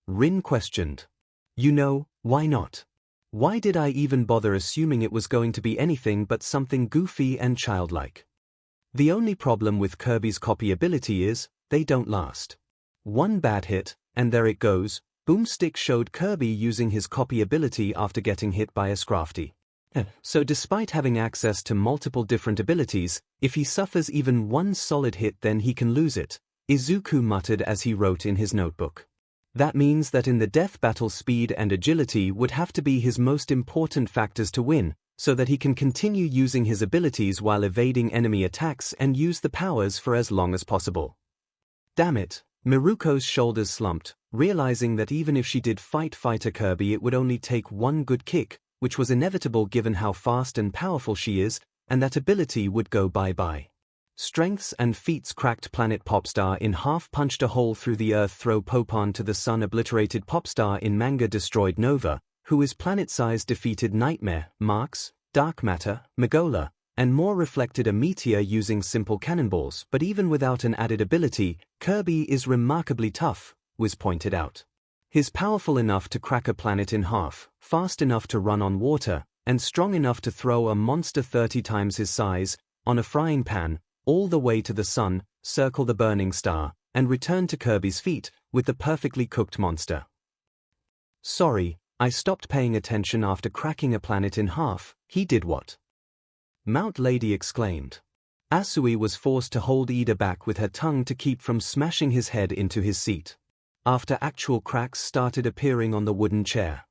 Rin questioned. You know, why not? Why did I even bother assuming it was going to be anything but something goofy and childlike? The only problem with Kirby's copy ability is, they don't last. One bad hit, and there it goes. Boomstick showed Kirby using his copy ability after getting hit by a Scrafty. So despite having access to multiple different abilities, if he suffers even one solid hit then he can lose it, Izuku muttered as he wrote in his notebook. That means that in the death battle speed and agility would have to be his most important factors to win, so that he can continue using his abilities while evading enemy attacks and use the powers for as long as possible. Damn it, Miruko's shoulders slumped, realizing that even if she did fight Fighter Kirby it would only take one good kick, which was inevitable given how fast and powerful she is, and that ability would go bye-bye. Strengths and feats cracked Planet Popstar in half, punched a hole through the earth, throw Popon to the sun, obliterated Popstar in manga, destroyed Nova, who is planet-sized, defeated Nightmare, Marks, Dark Matter, Megola, and more, reflected a meteor using simple cannonballs. But even without an added ability, Kirby is remarkably tough, was pointed out. He's powerful enough to crack a planet in half, fast enough to run on water, and strong enough to throw a monster 30 times his size on a frying pan, all the way to the sun, circle the burning star, and return to Kirby's feet with the perfectly cooked monster. Sorry, I stopped paying attention after cracking a planet in half. He did what? Mount Lady exclaimed. Asui was forced to hold Ida back with her tongue to keep from smashing his head into his seat. After actual cracks started appearing on the wooden chair.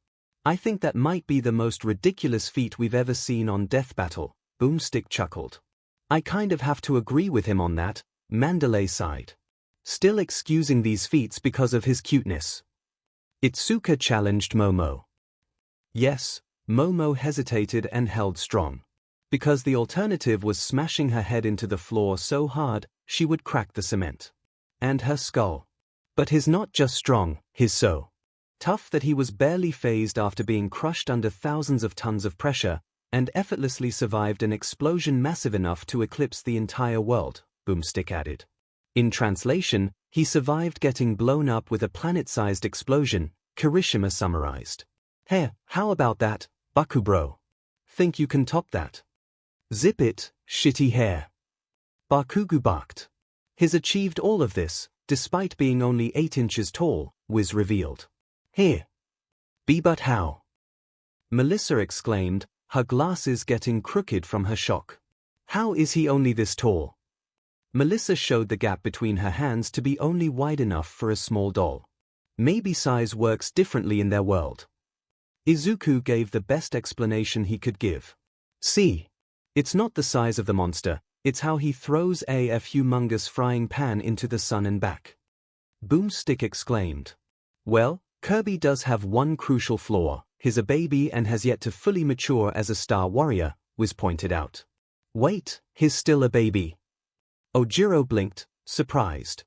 I think that might be the most ridiculous feat we've ever seen on Death Battle, Boomstick chuckled. I kind of have to agree with him on that, Mandalay sighed. Still excusing these feats because of his cuteness. Itsuka challenged Momo. Yes, Momo hesitated and held strong. Because the alternative was smashing her head into the floor so hard, she would crack the cement. And her skull. But he's not just strong, he's so tough that he was barely phased after being crushed under thousands of tons of pressure, and effortlessly survived an explosion massive enough to eclipse the entire world, Boomstick added. In translation, he survived getting blown up with a planet-sized explosion, Kirishima summarized. Hey, how about that, Baku bro? Think you can top that? Zip it, shitty hair. Bakugu barked. He's achieved all of this, despite being only 8 inches tall, Wiz revealed. Here. But how? Melissa exclaimed, her glasses getting crooked from her shock. How is he only this tall? Melissa showed the gap between her hands to be only wide enough for a small doll. Maybe size works differently in their world. Izuku gave the best explanation he could give. See. It's not the size of the monster, it's how he throws a humongous frying pan into the sun and back. Boomstick exclaimed. Well, Kirby does have one crucial flaw, he's a baby and has yet to fully mature as a Star Warrior, was pointed out. Wait, he's still a baby. Ojiro blinked, surprised.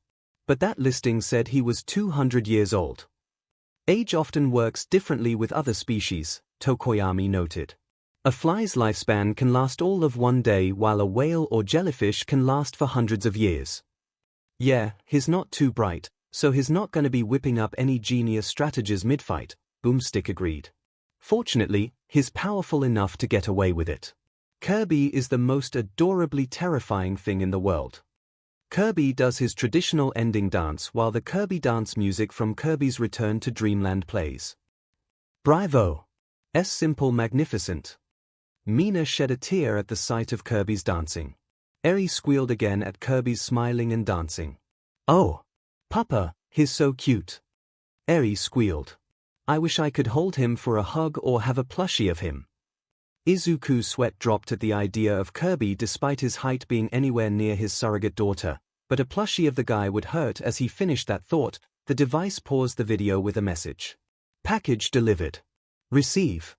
But that listing said he was 200 years old. Age often works differently with other species, Tokoyami noted. A fly's lifespan can last all of one day while a whale or jellyfish can last for hundreds of years. Yeah, he's not too bright, so he's not gonna be whipping up any genius strategies mid-fight, Boomstick agreed. Fortunately, he's powerful enough to get away with it. Kirby is the most adorably terrifying thing in the world. Kirby does his traditional ending dance while the Kirby dance music from Kirby's Return to Dreamland plays. Bravo! Simple magnificent. Mina shed a tear at the sight of Kirby's dancing. Eri squealed again at Kirby's smiling and dancing. Oh! Papa, he's so cute. Eri squealed. I wish I could hold him for a hug or have a plushie of him. Izuku's sweat dropped at the idea of Kirby despite his height being anywhere near his surrogate daughter, but a plushie of the guy would hurt. As he finished that thought, the device paused the video with a message. Package delivered. Receive.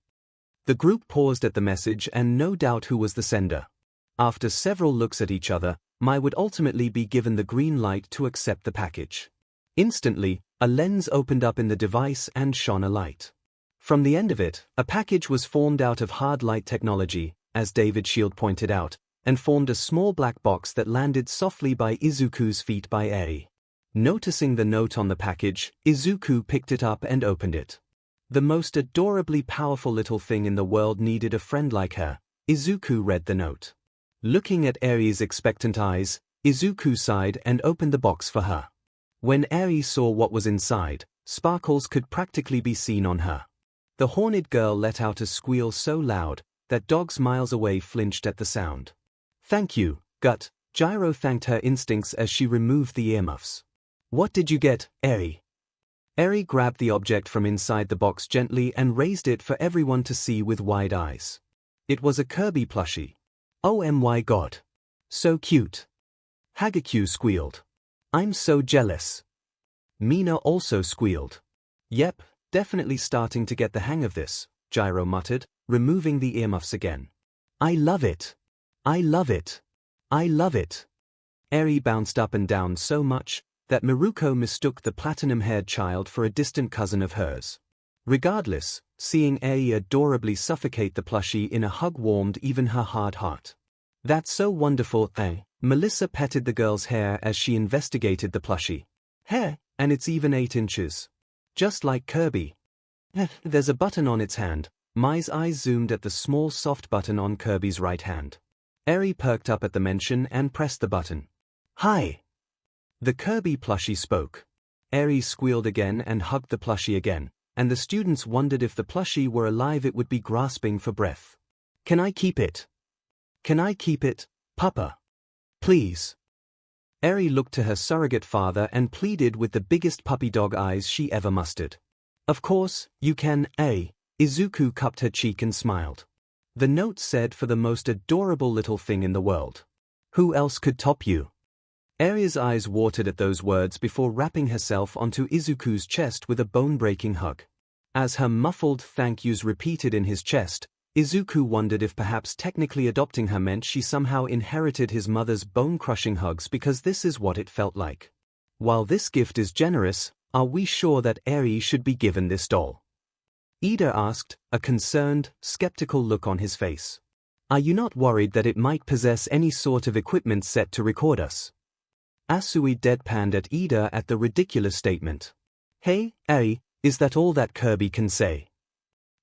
The group paused at the message and no doubt who was the sender. After several looks at each other, Mai would ultimately be given the green light to accept the package. Instantly, a lens opened up in the device and shone a light. From the end of it, a package was formed out of hard light technology, as David Shield pointed out, and formed a small black box that landed softly by Izuku's feet by Eri. Noticing the note on the package, Izuku picked it up and opened it. The most adorably powerful little thing in the world needed a friend like her. Izuku read the note. Looking at Eri's expectant eyes, Izuku sighed and opened the box for her. When Eri saw what was inside, sparkles could practically be seen on her. The horned girl let out a squeal so loud that dogs miles away flinched at the sound. Thank you, Gut, Gyro thanked her instincts as she removed the earmuffs. What did you get, Eri? Eri grabbed the object from inside the box gently and raised it for everyone to see with wide eyes. It was a Kirby plushie. Oh my god. So cute. Hagekyu squealed. I'm so jealous. Mina also squealed. Yep, definitely starting to get the hang of this, Gyro muttered, removing the earmuffs again. I love it. I love it. I love it. Eri bounced up and down so much that Miruko mistook the platinum-haired child for a distant cousin of hers. Regardless, seeing 𝐻𝐸 adorably suffocate the plushie in a hug warmed even her hard heart. "That's so wonderful, eh?" Melissa petted the girl's hair as she investigated the plushie. "Hair, and it's even 8 inches. Just like Kirby." "There's a button on its hand." Mai's eyes zoomed at the small soft button on Kirby's right hand. 𝐸𝐸 perked up at the mention and pressed the button. "Hi." The Kirby plushie spoke. 𝐸𝐸 squealed again and hugged the plushie again, and the students wondered if the plushie were alive it would be grasping for breath. "Can I keep it? Can I keep it, Papa? Please." 𝐸𝐸 looked to her surrogate father and pleaded with the biggest puppy dog eyes she ever mustered. "Of course, you can, 𝐸𝐸." Izuku cupped her cheek and smiled. The note said, "For the most adorable little thing in the world. Who else could top you?" 𝐸𝐸's eyes watered at those words before wrapping herself onto Izuku's chest with a bone-breaking hug. As her muffled thank yous repeated in his chest, Izuku wondered if perhaps technically adopting her meant she somehow inherited his mother's bone-crushing hugs, because this is what it felt like. While this gift is generous, are we sure that 𝐸𝐸 should be given this doll? Ida asked, a concerned, skeptical look on his face. "Are you not worried that it might possess any sort of equipment set to record us?" Asui deadpanned at Ida at the ridiculous statement. "Hey, 𝐸𝐸, is that all that Kirby can say?"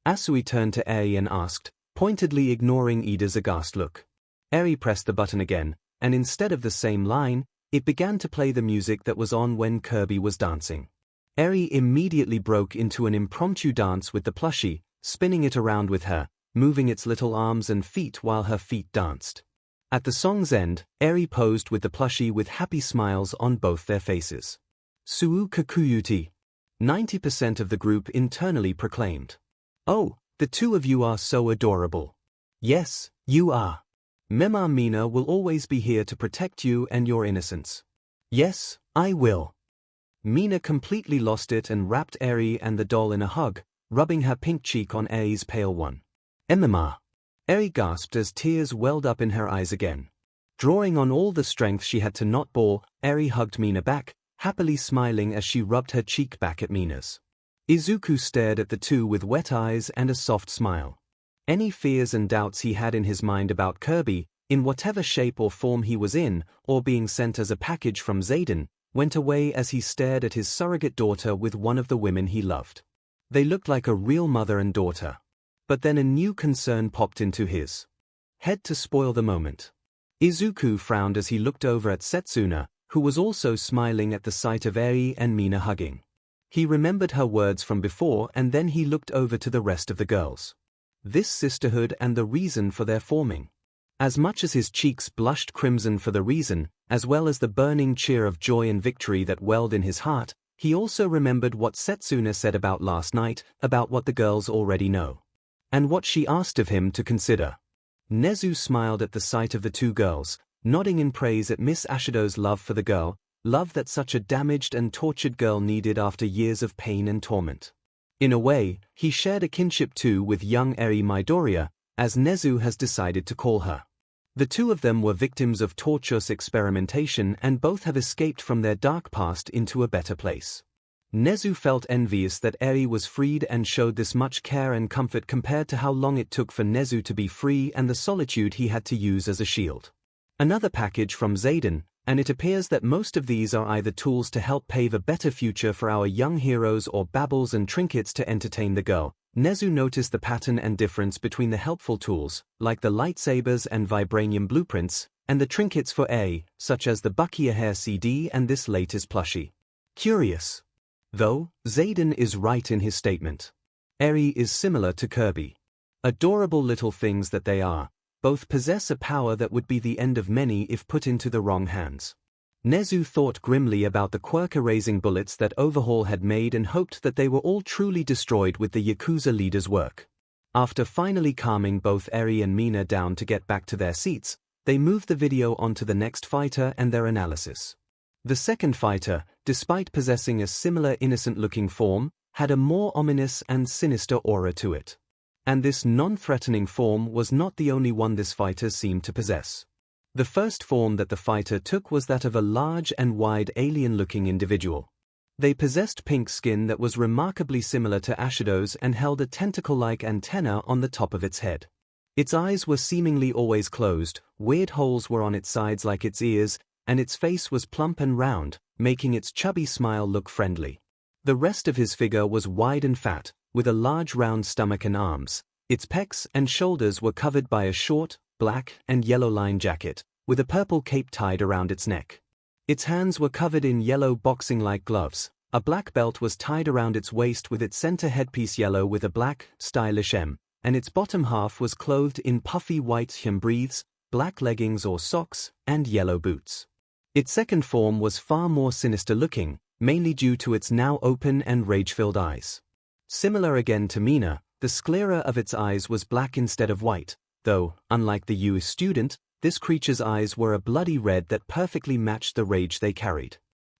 Asui turned to 𝐸𝐸 and asked, pointedly ignoring Ida's aghast look. 𝐸𝐸 pressed the button again, and instead of the same line, it began to play the music that was on when Kirby was dancing. 𝐸𝐸 immediately broke into an impromptu dance with the plushie, spinning it around with her, moving its little arms and feet while her feet danced. At the song's end, 𝐸𝐸 posed with the plushie with happy smiles on both their faces. "Suu kakuyuti," 90% of the group internally proclaimed. "Oh, the two of you are so adorable." "Yes, you are. Mema Mina will always be here to protect you and your innocence." "Yes, I will." Mina completely lost it and wrapped 𝐸𝐸 and the doll in a hug, rubbing her pink cheek on 𝐸𝐸's pale one. "Emma." 𝐸𝐸 gasped as tears welled up in her eyes again. Drawing on all the strength she had to not bawl, 𝐸𝐸 hugged Mina back, happily smiling as she rubbed her cheek back at Mina's. Izuku stared at the two with wet eyes and a soft smile. Any fears and doubts he had in his mind about Kirby, in whatever shape or form he was in, or being sent as a package from Zayden, went away as he stared at his surrogate daughter with one of the women he loved. They looked like a real mother and daughter. But then a new concern popped into his head to spoil the moment. Izuku frowned as he looked over at Setsuna, who was also smiling at the sight of 𝐸𝐸 and Mina hugging. He remembered her words from before, and then he looked over to the rest of the girls. This sisterhood and the reason for their forming. As much as his cheeks blushed crimson for the reason, as well as the burning cheer of joy and victory that welled in his heart, he also remembered what Setsuna said about last night, about what the girls already know. And what she asked of him to consider. Nezu smiled at the sight of the two girls, nodding in praise at Miss Ashido's love for the girl, love that such a damaged and tortured girl needed after years of pain and torment. In a way, he shared a kinship too with young 𝐸𝐸 Midoriya, as Nezu has decided to call her. The two of them were victims of torturous experimentation and both have escaped from their dark past into a better place. Nezu felt envious that 𝐸𝐸 was freed and showed this much care and comfort compared to how long it took for Nezu to be free and the solitude he had to use as a shield. Another package from Zayden, and it appears that most of these are either tools to help pave a better future for our young heroes or babbles and trinkets to entertain the girl. Nezu noticed the pattern and difference between the helpful tools, like the lightsabers and vibranium blueprints, and the trinkets for 𝐸𝐸, such as the Bucky a Hair CD and this latest plushie. Curious. Though, Zayden is right in his statement. 𝐸𝐸 is similar to Kirby. Adorable little things that they are, both possess a power that would be the end of many if put into the wrong hands. Nezu thought grimly about the quirk-erasing bullets that Overhaul had made and hoped that they were all truly destroyed with the Yakuza leader's work. After finally calming both 𝐸𝐸 and Mina down to get back to their seats, they moved the video onto the next fighter and their analysis. The second fighter, despite possessing a similar innocent-looking form, had a more ominous and sinister aura to it. And this non-threatening form was not the only one this fighter seemed to possess. The first form that the fighter took was that of a large and wide alien-looking individual. They possessed pink skin that was remarkably similar to 𝐻𝐻𝑖𝐲's and held a tentacle-like antenna on the top of its head. Its eyes were seemingly always closed, weird holes were on its sides like its ears, and its face was plump and round, making its chubby smile look friendly. The rest of his figure was wide and fat, with a large round stomach and arms. Its pecs and shoulders were covered by a short, black and yellow line jacket, with a purple cape tied around its neck. Its hands were covered in yellow boxing-like gloves. A black belt was tied around its waist with its center headpiece yellow with a black, stylish M, and its bottom half was clothed in puffy white 𝐴𝐻𝐵𝐻𝑒𝑚, black leggings or socks, and yellow boots. Its second form was far more sinister-looking, mainly due to its now open and rage-filled eyes. Similar again to Mina, the sclera of its eyes was black instead of white, though, unlike the US student, this creature's eyes were a bloody red that perfectly matched the rage they carried.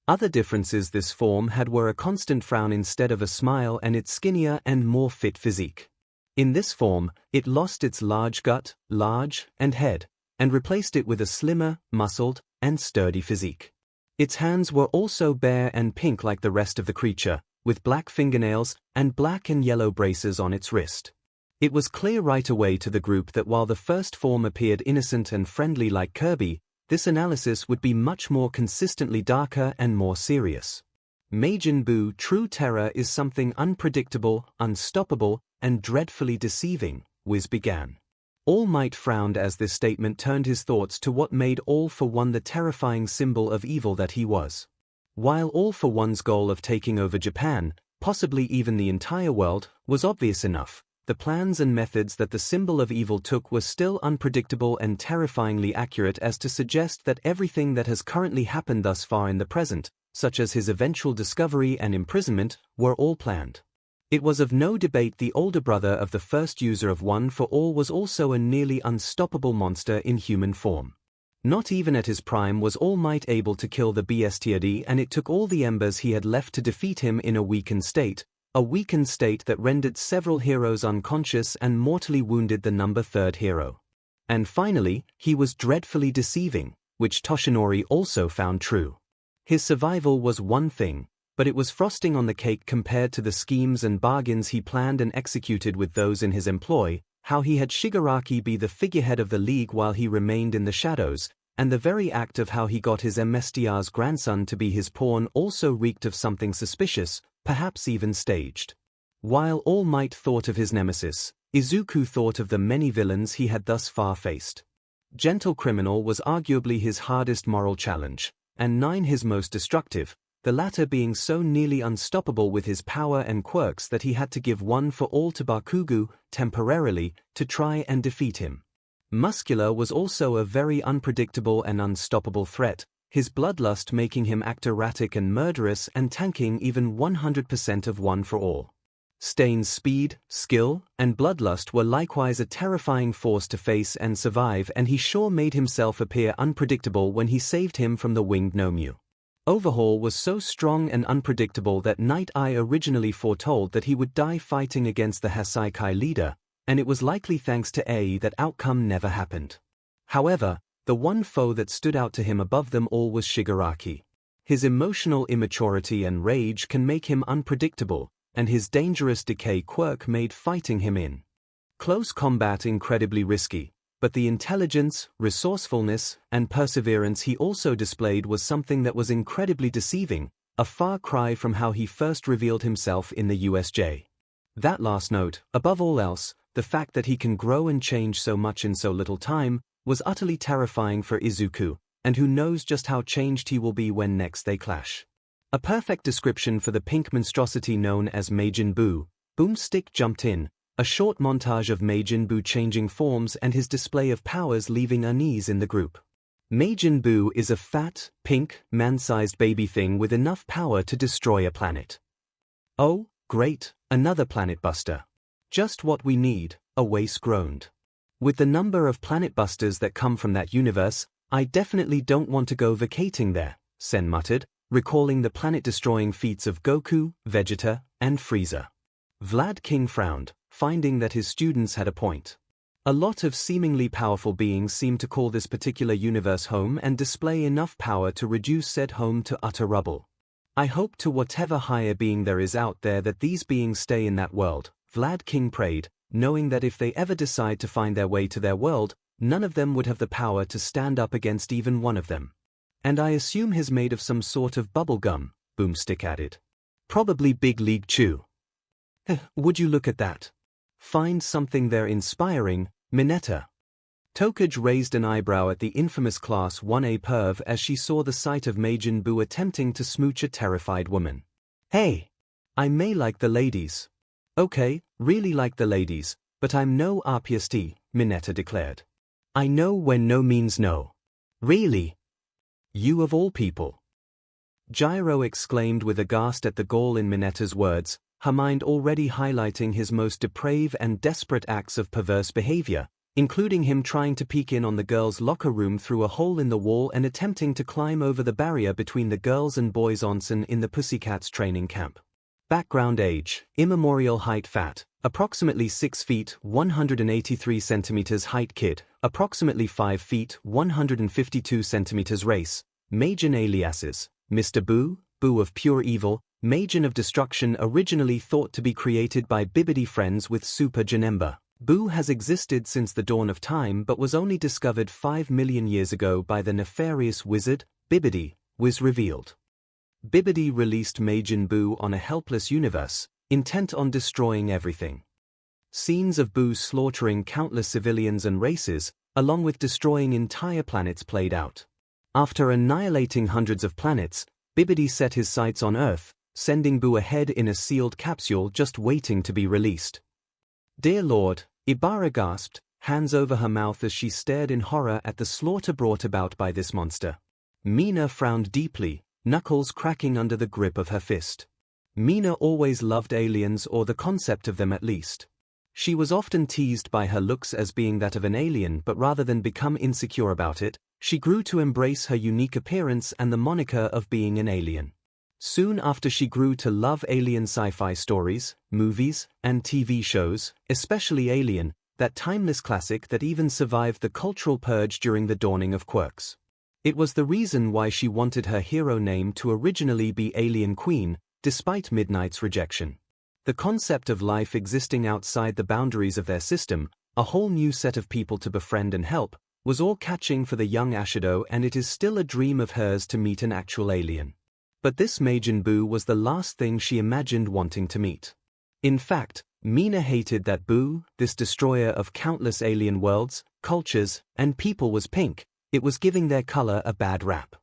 Other differences this form had were a constant frown instead of a smile and its skinnier and more fit physique. In this form, it lost its large gut, large, and head, and replaced it with a slimmer, muscled, and sturdy physique. Its hands were also bare and pink like the rest of the creature, with black fingernails and black and yellow braces on its wrist. It was clear right away to the group that while the first form appeared innocent and friendly like Kirby, this analysis would be much more consistently darker and more serious. Majin Buu true terror is something unpredictable, unstoppable, and dreadfully deceiving, Wiz began. All Might frowned as this statement turned his thoughts to what made All for One the terrifying symbol of evil that he was. While All for One's goal of taking over Japan, possibly even the entire world, was obvious enough, the plans and methods that the symbol of evil took were still unpredictable and terrifyingly accurate as to suggest that everything that has currently happened thus far in the present, such as his eventual discovery and imprisonment, were all planned. It was of no debate the older brother of the first user of One for All was also a nearly unstoppable monster in human form. Not even at his prime was All Might able to kill the bestiary, and it took all the embers he had left to defeat him in a weakened state that rendered several heroes unconscious and mortally wounded the third hero. And finally, he was dreadfully deceiving, which Toshinori also found true. His survival was one thing, but it was frosting on the cake compared to the schemes and bargains he planned and executed with those in his employ, how he had Shigaraki be the figurehead of the league while he remained in the shadows, and the very act of how he got his MSTR's grandson to be his pawn also reeked of something suspicious, perhaps even staged. While All Might thought of his nemesis, Izuku thought of the many villains he had thus far faced. Gentle Criminal was arguably his hardest moral challenge, and Nine his most destructive, the latter being so nearly unstoppable with his power and quirks that he had to give One for All to Bakugo, temporarily, to try and defeat him. Muscular was also a very unpredictable and unstoppable threat, his bloodlust making him act erratic and murderous and tanking even 100% of One for All. Stain's speed, skill, and bloodlust were likewise a terrifying force to face and survive, and he sure made himself appear unpredictable when he saved him from the winged Nomu. Overhaul was so strong and unpredictable that Night Eye originally foretold that he would die fighting against the Hasaikai leader, and it was likely thanks to A that outcome never happened. However, the one foe that stood out to him above them all was Shigaraki. His emotional immaturity and rage can make him unpredictable, and his dangerous decay quirk made fighting him in close combat incredibly risky, but the intelligence, resourcefulness, and perseverance he also displayed was something that was incredibly deceiving, a far cry from how he first revealed himself in the USJ. That last note, above all else, the fact that he can grow and change so much in so little time, was utterly terrifying for Izuku, and who knows just how changed he will be when next they clash. A perfect description for the pink monstrosity known as Majin Buu. Boomstick jumped in, a short montage of Majin Buu changing forms and his display of powers leaving unease in the group. Majin Buu is a fat, pink, man-sized baby thing with enough power to destroy a planet. Oh, great, another planet buster. Just what we need, Awase groaned. With the number of planet busters that come from that universe, I definitely don't want to go vacating there, Sen muttered, recalling the planet-destroying feats of Goku, Vegeta, and Frieza. Vlad King frowned, finding that his students had a point. A lot of seemingly powerful beings seem to call this particular universe home and display enough power to reduce said home to utter rubble. I hope to whatever higher being there is out there that these beings stay in that world, Vlad King prayed, knowing that if they ever decide to find their way to their world, none of them would have the power to stand up against even one of them. And I assume he's made of some sort of bubble gum, Boomstick added. Probably Big League Chew. Would you look at that? Find something there inspiring, Mineta. 𝐭𝐾𝐲 raised an eyebrow at the infamous Class 1A perv as she saw the sight of Majin Buu attempting to smooch a terrified woman. Hey! I may like the ladies. Okay, really like the ladies, but I'm no RPST, Mineta declared. I know when no means no. Really? You of all people. Gyro exclaimed with aghast at the gall in Mineta's words, her mind already highlighting his most depraved and desperate acts of perverse behavior, including him trying to peek in on the girls' locker room through a hole in the wall and attempting to climb over the barrier between the girls' and boys' onsen in the Pussycats training camp. Background age, immemorial height fat, approximately 6 feet 183 centimeters height kid, approximately 5 feet 152 centimeters race, Majin aliases, Mr. Buu, Buu of pure evil, Majin of destruction originally thought to be created by Bibbidi friends with Super Janemba. Buu has existed since the dawn of time but was only discovered 5 million years ago by the nefarious wizard, Bibbidi, was revealed. Bibbidi released Majin Buu on a helpless universe, intent on destroying everything. Scenes of Buu slaughtering countless civilians and races, along with destroying entire planets played out. After annihilating hundreds of planets, Bibbidi set his sights on Earth, sending Buu ahead in a sealed capsule just waiting to be released. Dear Lord, Ibarra gasped, hands over her mouth as she stared in horror at the slaughter brought about by this monster. Mina frowned deeply, knuckles cracking under the grip of her fist. Mina always loved aliens, or the concept of them at least. She was often teased by her looks as being that of an alien, but rather than become insecure about it, she grew to embrace her unique appearance and the moniker of being an alien. Soon after, she grew to love alien sci-fi stories, movies, and TV shows, especially Alien, that timeless classic that even survived the cultural purge during the dawning of quirks. It was the reason why she wanted her hero name to originally be Alien Queen, despite Midnight's rejection. The concept of life existing outside the boundaries of their system, a whole new set of people to befriend and help, was all catching for the young Ashido, and it is still a dream of hers to meet an actual alien. But this Majin Buu was the last thing she imagined wanting to meet. In fact, Mina hated that Buu, this destroyer of countless alien worlds, cultures, and people, was pink. It was giving their color a bad rap.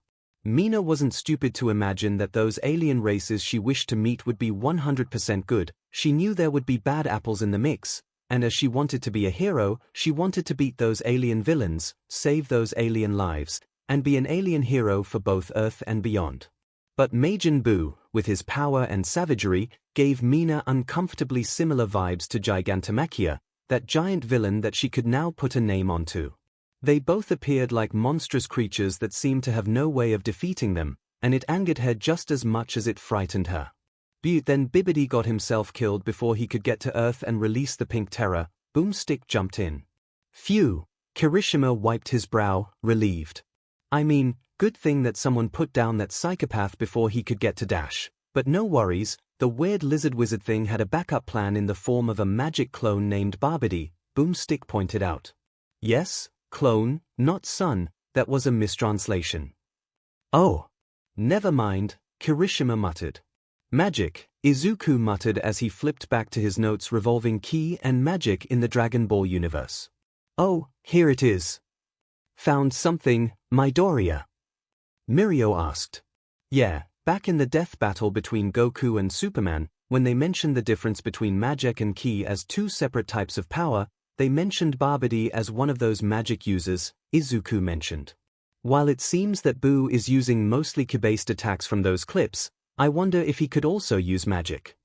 Mina wasn't stupid to imagine that those alien races she wished to meet would be 100% good. She knew there would be bad apples in the mix, and as she wanted to be a hero, she wanted to beat those alien villains, save those alien lives, and be an alien hero for both Earth and beyond. But Majin Buu, with his power and savagery, gave Mina uncomfortably similar vibes to Gigantomachia, that giant villain that she could now put a name onto. They both appeared like monstrous creatures that seemed to have no way of defeating them, and it angered her just as much as it frightened her. Then Bibbidi got himself killed before he could get to Earth and release the pink terror. Boomstick jumped in. Phew, Kirishima wiped his brow, relieved. I mean, good thing that someone put down that psychopath before he could get to Dash. But no worries, the weird lizard wizard thing had a backup plan in the form of a magic clone named Barbidi, Boomstick pointed out. Yes, clone, not son, that was a mistranslation. Oh. Never mind, Kirishima muttered. Magic, Izuku muttered as he flipped back to his notes revolving ki and magic in the Dragon Ball universe. Oh, here it is. Found something, Midoriya? Mirio asked. Yeah, back in the death battle between Goku and Superman, when they mentioned the difference between magic and ki as two separate types of power, they mentioned Barbidi as one of those magic users, Izuku mentioned. While it seems that Buu is using mostly ki-based attacks from those clips, I wonder if he could also use magic.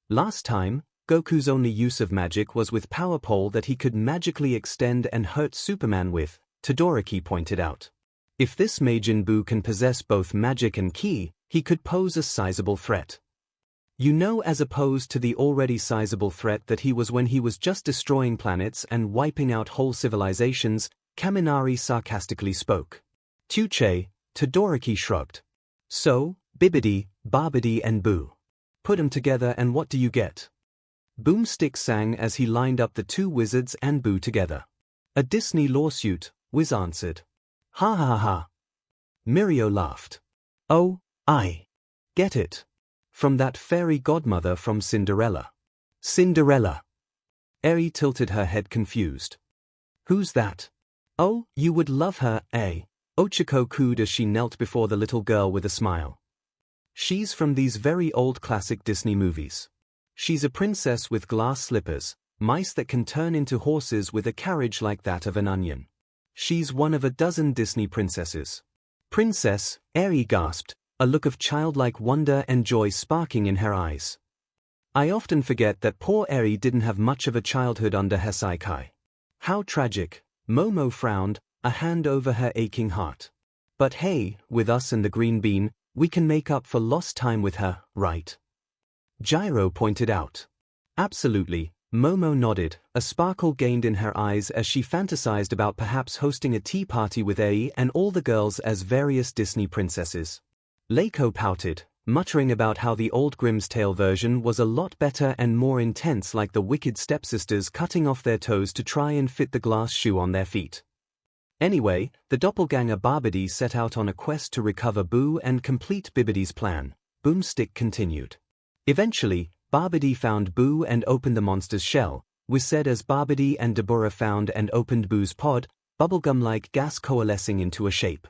Last time, Goku's only use of magic was with Power Pole that he could magically extend and hurt Superman with, Todoroki pointed out. If this Majin Buu can possess both magic and ki, he could pose a sizable threat. You know, as opposed to the already sizable threat that he was when he was just destroying planets and wiping out whole civilizations, Kaminari sarcastically spoke. Todoroki shrugged. So, Bibbidi, Barbady and Boo. Put 'em together and what do you get? Boomstick sang as he lined up the two wizards and Boo together. A Disney lawsuit, Wiz answered. Ha ha ha. Mirio laughed. Oh, I get it. From that fairy godmother from Cinderella. Cinderella. Eri tilted her head confused. Who's that? Oh, you would love her, eh? Ochako cooed as she knelt before the little girl with a smile. She's from these very old classic Disney movies. She's a princess with glass slippers, mice that can turn into horses with a carriage like that of an onion. She's one of a dozen Disney princesses. Princess, Eri gasped, a look of childlike wonder and joy sparking in her eyes. I often forget that poor Eri didn't have much of a childhood under Heiseikai. How tragic, Momo frowned, a hand over her aching heart. But hey, with us and the green bean, we can make up for lost time with her, right? Gyro pointed out. Absolutely, Momo nodded, a sparkle gained in her eyes as she fantasized about perhaps hosting a tea party with Eri and all the girls as various Disney princesses. Leiko pouted, muttering about how the old Grimm's Tale version was a lot better and more intense, like the wicked stepsisters cutting off their toes to try and fit the glass shoe on their feet. Anyway, the doppelganger Barbady set out on a quest to recover Boo and complete Bibbidi's plan, Boomstick continued. Eventually, Barbady found Boo and opened the monster's shell, Wiz said as Barbady and Deborah found and opened Boo's pod, bubblegum-like gas coalescing into a shape.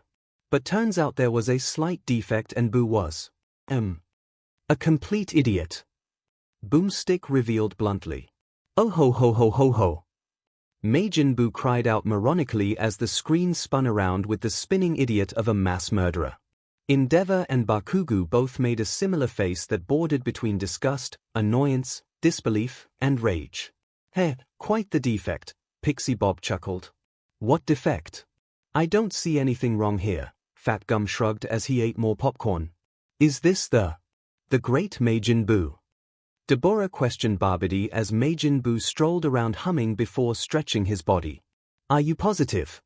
But turns out there was a slight defect and Boo was a complete idiot. Boomstick revealed bluntly. Oh ho ho ho ho ho. Majin Buu cried out moronically as the screen spun around with the spinning idiot of a mass murderer. Endeavor and Bakugu both made a similar face that bordered between disgust, annoyance, disbelief, and rage. Heh, quite the defect, Pixie Bob chuckled. What defect? I don't see anything wrong here, Fat Gum shrugged as he ate more popcorn. Is this the great Majin Buu? Deborah questioned Barbady as Majin Buu strolled around humming before stretching his body. Are you positive?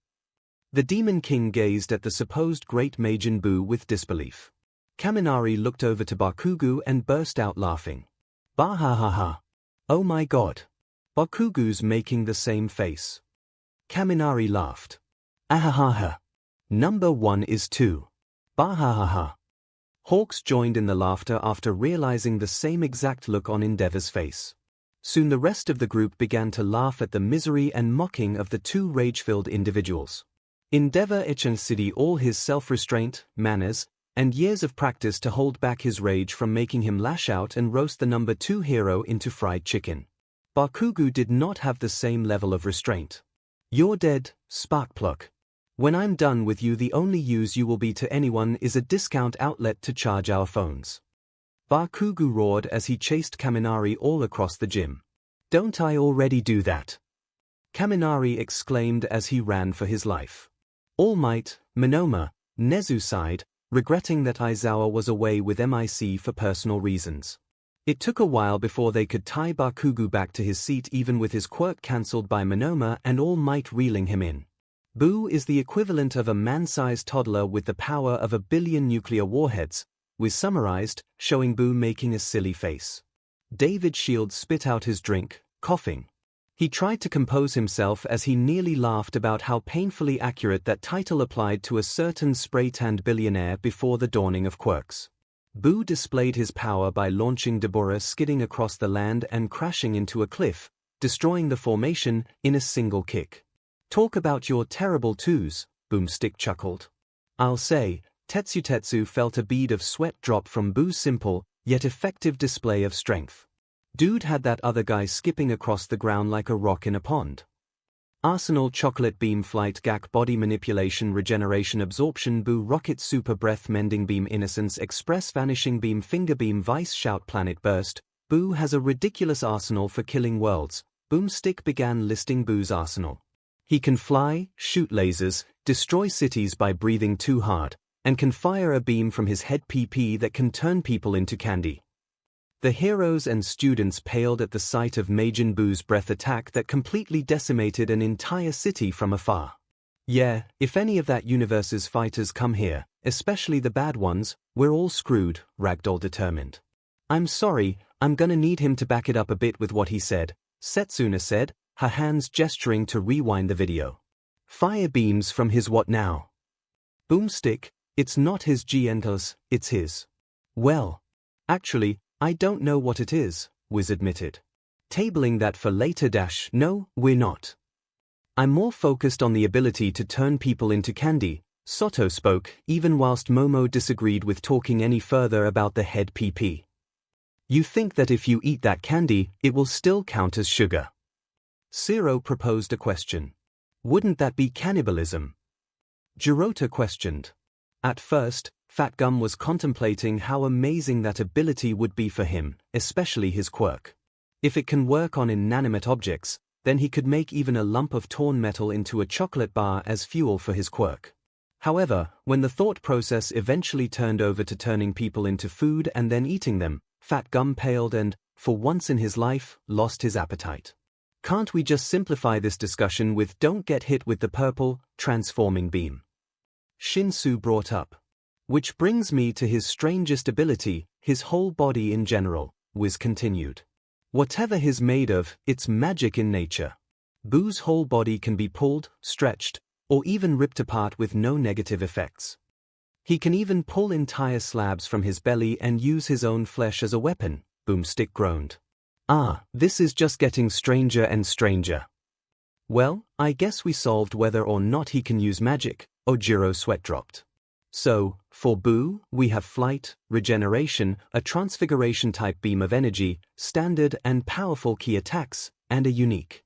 The Demon King gazed at the supposed great Majin Buu with disbelief. Kaminari looked over to Bakugu and burst out laughing. Bah ha ha ha. Oh my god. Bakugu's making the same face. Kaminari laughed. Ahahaha. Number 1 is 2. Bah ha ha ha. Hawks joined in the laughter after realizing the same exact look on Endeavor's face. Soon the rest of the group began to laugh at the misery and mocking of the two rage-filled individuals. Endeavor evinced all his self-restraint, manners, and years of practice to hold back his rage from making him lash out and roast the number 2 hero into fried chicken. Bakugu did not have the same level of restraint. You're dead, Sparkplug. When I'm done with you, the only use you will be to anyone is a discount outlet to charge our phones. Bakugu roared as he chased Kaminari all across the gym. Don't I already do that? Kaminari exclaimed as he ran for his life. All Might, Monoma, Nezu sighed, regretting that Aizawa was away with MIC for personal reasons. It took a while before they could tie Bakugu back to his seat, even with his quirk cancelled by Monoma and All Might reeling him in. Boo is the equivalent of a man-sized toddler with the power of 1 billion nuclear warheads, Wiz summarized, showing Boo making a silly face. David Shields spit out his drink, coughing. He tried to compose himself as he nearly laughed about how painfully accurate that title applied to a certain spray-tanned billionaire before the dawning of quirks. Boo displayed his power by launching Deborah skidding across the land and crashing into a cliff, destroying the formation in a single kick. Talk about your terrible twos, Boomstick chuckled. I'll say, Tetsu felt a bead of sweat drop from Boo's simple, yet effective display of strength. Dude had that other guy skipping across the ground like a rock in a pond. Arsenal Chocolate Beam Flight Gak Body Manipulation Regeneration Absorption Boo Rocket Super Breath Mending Beam Innocence Express Vanishing Beam Finger Beam Vice Shout Planet Burst. Boo has a ridiculous arsenal for killing worlds. Boomstick began listing Boo's arsenal. He can fly, shoot lasers, destroy cities by breathing too hard, and can fire a beam from his head PP that can turn people into candy. The heroes and students paled at the sight of Majin Boo's breath attack that completely decimated an entire city from afar. Yeah, if any of that universe's fighters come here, especially the bad ones, we're all screwed, Ragdoll determined. I'm sorry, I'm gonna need him to back it up a bit with what he said, Setsuna said, her hands gesturing to rewind the video. Fire beams from his what now? Boomstick, it's not his 𝐔𝐬𝐚𝐿's, it's his. Well, actually, I don't know what it is, Wiz admitted. Tabling that for later -- no, we're not. I'm more focused on the ability to turn people into candy, Soto spoke, even whilst Momo disagreed with talking any further about the head PP. You think that if you eat that candy, it will still count as sugar? Zero proposed a question. Wouldn't that be cannibalism? Jirota questioned. At first, Fat Gum was contemplating how amazing that ability would be for him, especially his quirk. If it can work on inanimate objects, then he could make even a lump of torn metal into a chocolate bar as fuel for his quirk. However, when the thought process eventually turned over to turning people into food and then eating them, Fat Gum paled and, for once in his life, lost his appetite. Can't we just simplify this discussion with "don't get hit with the purple, transforming beam"? Shinsu brought up. Which brings me to his strangest ability, his whole body in general, Wiz continued. Whatever he's made of, it's magic in nature. Boo's whole body can be pulled, stretched, or even ripped apart with no negative effects. He can even pull entire slabs from his belly and use his own flesh as a weapon, Boomstick groaned. Ah, this is just getting stranger and stranger. Well, I guess we solved whether or not he can use magic, Ojiro sweat dropped. So, for Boo, we have flight, regeneration, a transfiguration-type beam of energy, standard and powerful key attacks, and a unique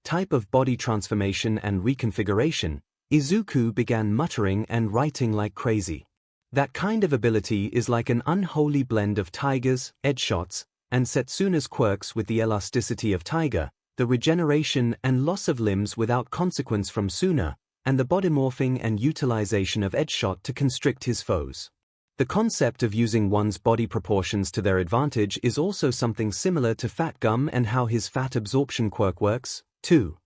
type of body transformation and reconfiguration. Izuku began muttering and writing like crazy. That kind of ability is like an unholy blend of Tiger's edge shots and Setsuna's quirks with the elasticity of Tiger, the regeneration and loss of limbs without consequence from Suna, and the bodymorphing and utilization of Edgeshot to constrict his foes. The concept of using one's body proportions to their advantage is also something similar to Fat Gum and how his fat absorption quirk works, too.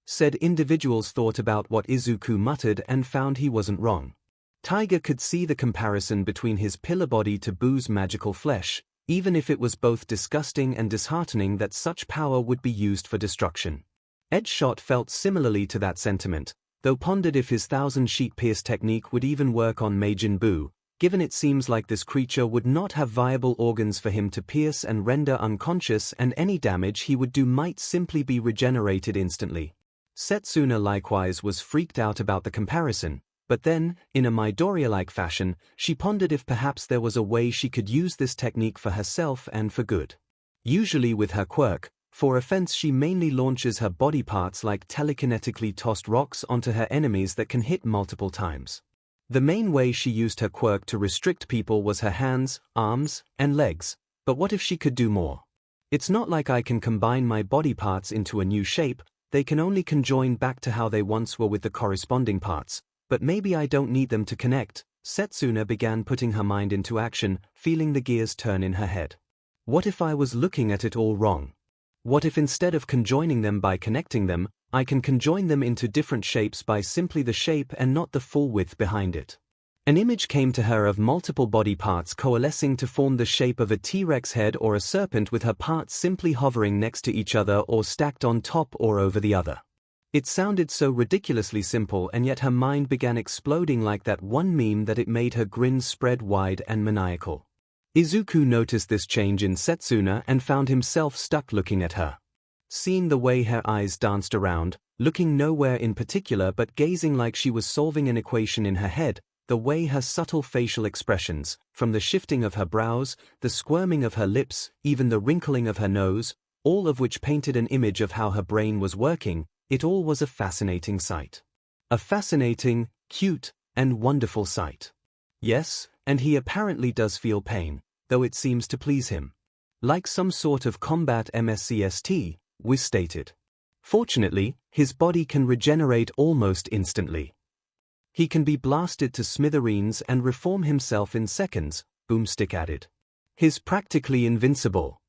Said individuals thought about what Izuku muttered and found he wasn't wrong. Tiger could see the comparison between his pillar body to Boo's magical flesh, even if it was both disgusting and disheartening that such power would be used for destruction. Edgeshot felt similarly to that sentiment, though pondered if his 1,000-sheet pierce technique would even work on Majin Buu, given it seems like this creature would not have viable organs for him to pierce and render unconscious, and any damage he would do might simply be regenerated instantly. Setsuna likewise was freaked out about the comparison, but then, in a Midoriya-like fashion, she pondered if perhaps there was a way she could use this technique for herself and for good. Usually with her quirk, for offense she mainly launches her body parts like telekinetically tossed rocks onto her enemies that can hit multiple times. The main way she used her quirk to restrict people was her hands, arms, and legs, but what if she could do more? It's not like I can combine my body parts into a new shape, they can only conjoin back to how they once were with the corresponding parts, but maybe I don't need them to connect. Setsuna began putting her mind into action, feeling the gears turn in her head. What if I was looking at it all wrong? What if instead of conjoining them by connecting them, I can conjoin them into different shapes by simply the shape and not the full width behind it? An image came to her of multiple body parts coalescing to form the shape of a T-Rex head or a serpent, with her parts simply hovering next to each other or stacked on top or over the other. It sounded so ridiculously simple, and yet her mind began exploding like that one meme that it made her grin spread wide and maniacal. Izuku noticed this change in Setsuna and found himself stuck looking at her. Seeing the way her eyes danced around, looking nowhere in particular but gazing like she was solving an equation in her head, the way her subtle facial expressions, from the shifting of her brows, the squirming of her lips, even the wrinkling of her nose, all of which painted an image of how her brain was working, it all was a fascinating sight. A fascinating, cute, and wonderful sight. Yes, and he apparently does feel pain, though it seems to please him. Like some sort of combat MSCST, Wiz stated. Fortunately, his body can regenerate almost instantly. He can be blasted to smithereens and reform himself in seconds, Boomstick added. He's practically invincible.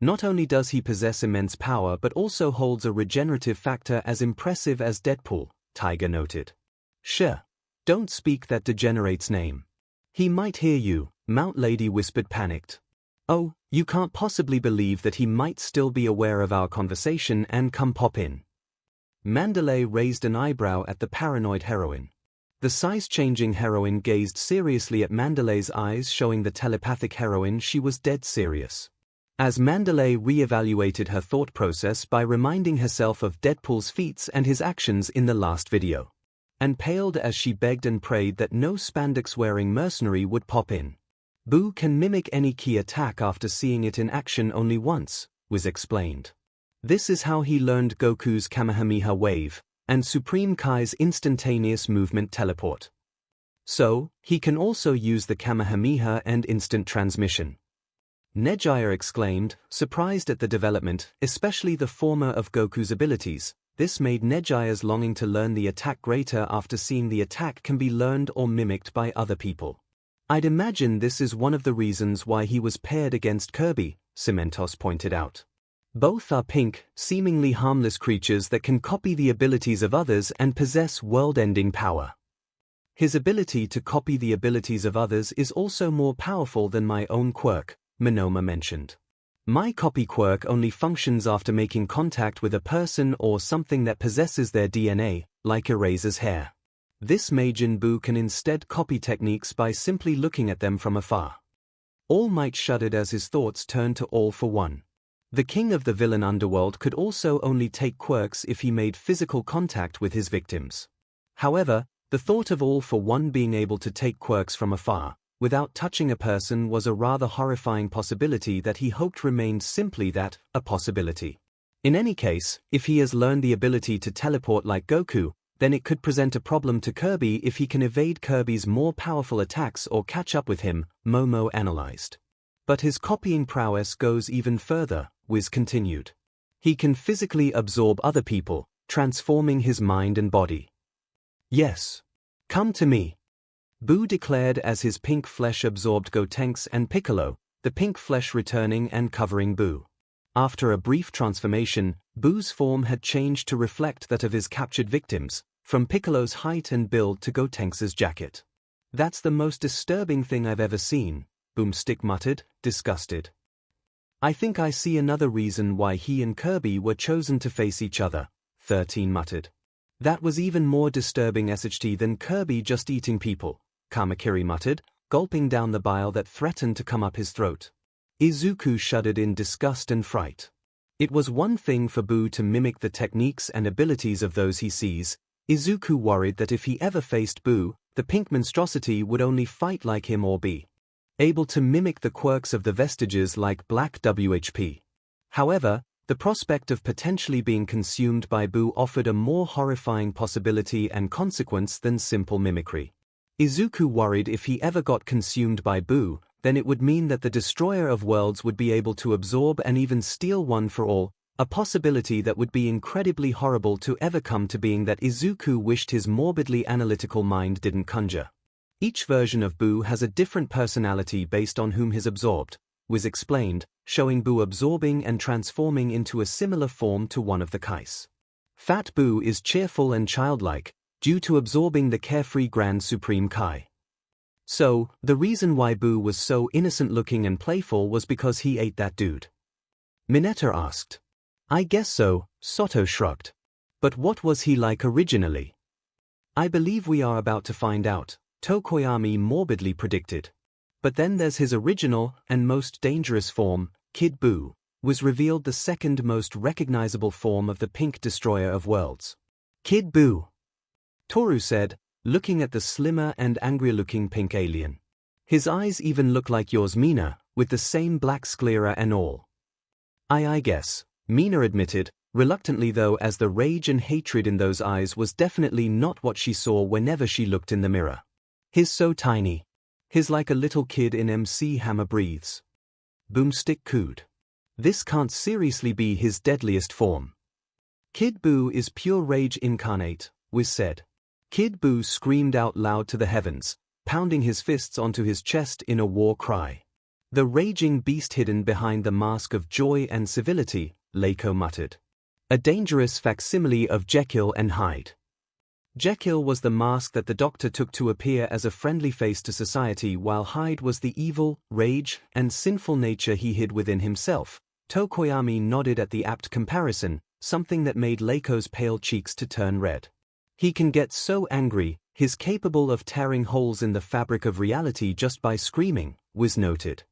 Not only does he possess immense power but also holds a regenerative factor as impressive as Deadpool, Tiger noted. Sure. Don't speak that degenerate's name. He might hear you, Mount Lady whispered panicked. Oh, you can't possibly believe that he might still be aware of our conversation and come pop in. Mandalay raised an eyebrow at the paranoid heroine. The size-changing heroine gazed seriously at Mandalay's eyes, showing the telepathic heroine she was dead serious. As Mandalay re-evaluated her thought process by reminding herself of Deadpool's feats and his actions in the last video, and paled as she begged and prayed that no spandex-wearing mercenary would pop in. Boo can mimic any key attack after seeing it in action only once, was explained. This is how he learned Goku's Kamehameha wave, and Supreme Kai's instantaneous movement teleport. So, he can also use the Kamehameha and instant transmission. 𝐒𝐻𝐼a exclaimed, surprised at the development, especially the former of Goku's abilities. This made 𝐒𝐻𝐼a's longing to learn the attack greater after seeing the attack can be learned or mimicked by other people. I'd imagine this is one of the reasons why he was paired against Kirby, Cementos pointed out. Both are pink, seemingly harmless creatures that can copy the abilities of others and possess world-ending power. His ability to copy the abilities of others is also more powerful than my own quirk, Monoma mentioned. My copy quirk only functions after making contact with a person or something that possesses their DNA, like Eraser's hair. This Majin Buu can instead copy techniques by simply looking at them from afar. All Might shuddered as his thoughts turned to All for One. The king of the villain underworld could also only take quirks if he made physical contact with his victims. However, the thought of All for One being able to take quirks from afar, without touching a person, was a rather horrifying possibility that he hoped remained simply that, a possibility. In any case, if he has learned the ability to teleport like Goku, then it could present a problem to Kirby if he can evade Kirby's more powerful attacks or catch up with him, Momo analyzed. But his copying prowess goes even further, Wiz continued. He can physically absorb other people, transforming his mind and body. Yes. Come to me. Boo declared as his pink flesh absorbed Gotenks and Piccolo, the pink flesh returning and covering Boo. After a brief transformation, Boo's form had changed to reflect that of his captured victims, from Piccolo's height and build to Gotenks' jacket. That's the most disturbing thing I've ever seen, Boomstick muttered, disgusted. I think I see another reason why he and Kirby were chosen to face each other, 13 muttered. That was even more disturbing SHT than Kirby just eating people, Kamakiri muttered, gulping down the bile that threatened to come up his throat. Izuku shuddered in disgust and fright. It was one thing for Boo to mimic the techniques and abilities of those he sees. Izuku worried that if he ever faced Boo, the pink monstrosity would only fight like him or be able to mimic the quirks of the vestiges like Black WHP. However, the prospect of potentially being consumed by Boo offered a more horrifying possibility and consequence than simple mimicry. Izuku worried if he ever got consumed by Boo, then it would mean that the Destroyer of Worlds would be able to absorb and even steal One for All, a possibility that would be incredibly horrible to ever come to being that Izuku wished his morbidly analytical mind didn't conjure. Each version of Boo has a different personality based on whom he's absorbed, Wiz explained, showing Boo absorbing and transforming into a similar form to one of the Kais. Fat Boo is cheerful and childlike, due to absorbing the carefree Grand Supreme Kai. So, the reason why Boo was so innocent-looking and playful was because he ate that dude. Mineta asked. I guess so, Soto shrugged. But what was he like originally? I believe we are about to find out, Tokoyami morbidly predicted. But then there's his original and most dangerous form, Kid Boo, was revealed the second most recognizable form of the Pink Destroyer of Worlds. Kid Boo, Toru said, looking at the slimmer and angrier-looking pink alien. His eyes even look like yours, Mina, with the same black sclera and all. I guess, Mina admitted, reluctantly though, as the rage and hatred in those eyes was definitely not what she saw whenever she looked in the mirror. He's so tiny. He's like a little kid in MC Hammer breathes. Boomstick cooed. This can't seriously be his deadliest form. Kid Boo is pure rage incarnate, Wiz said. Kid Boo screamed out loud to the heavens, pounding his fists onto his chest in a war cry. The raging beast hidden behind the mask of joy and civility, Leiko muttered. A dangerous facsimile of Jekyll and Hyde. Jekyll was the mask that the Doctor took to appear as a friendly face to society, while Hyde was the evil, rage, and sinful nature he hid within himself. Tokoyami nodded at the apt comparison, something that made Leiko's pale cheeks to turn red. He can get so angry, he's capable of tearing holes in the fabric of reality just by screaming, Wiz noted.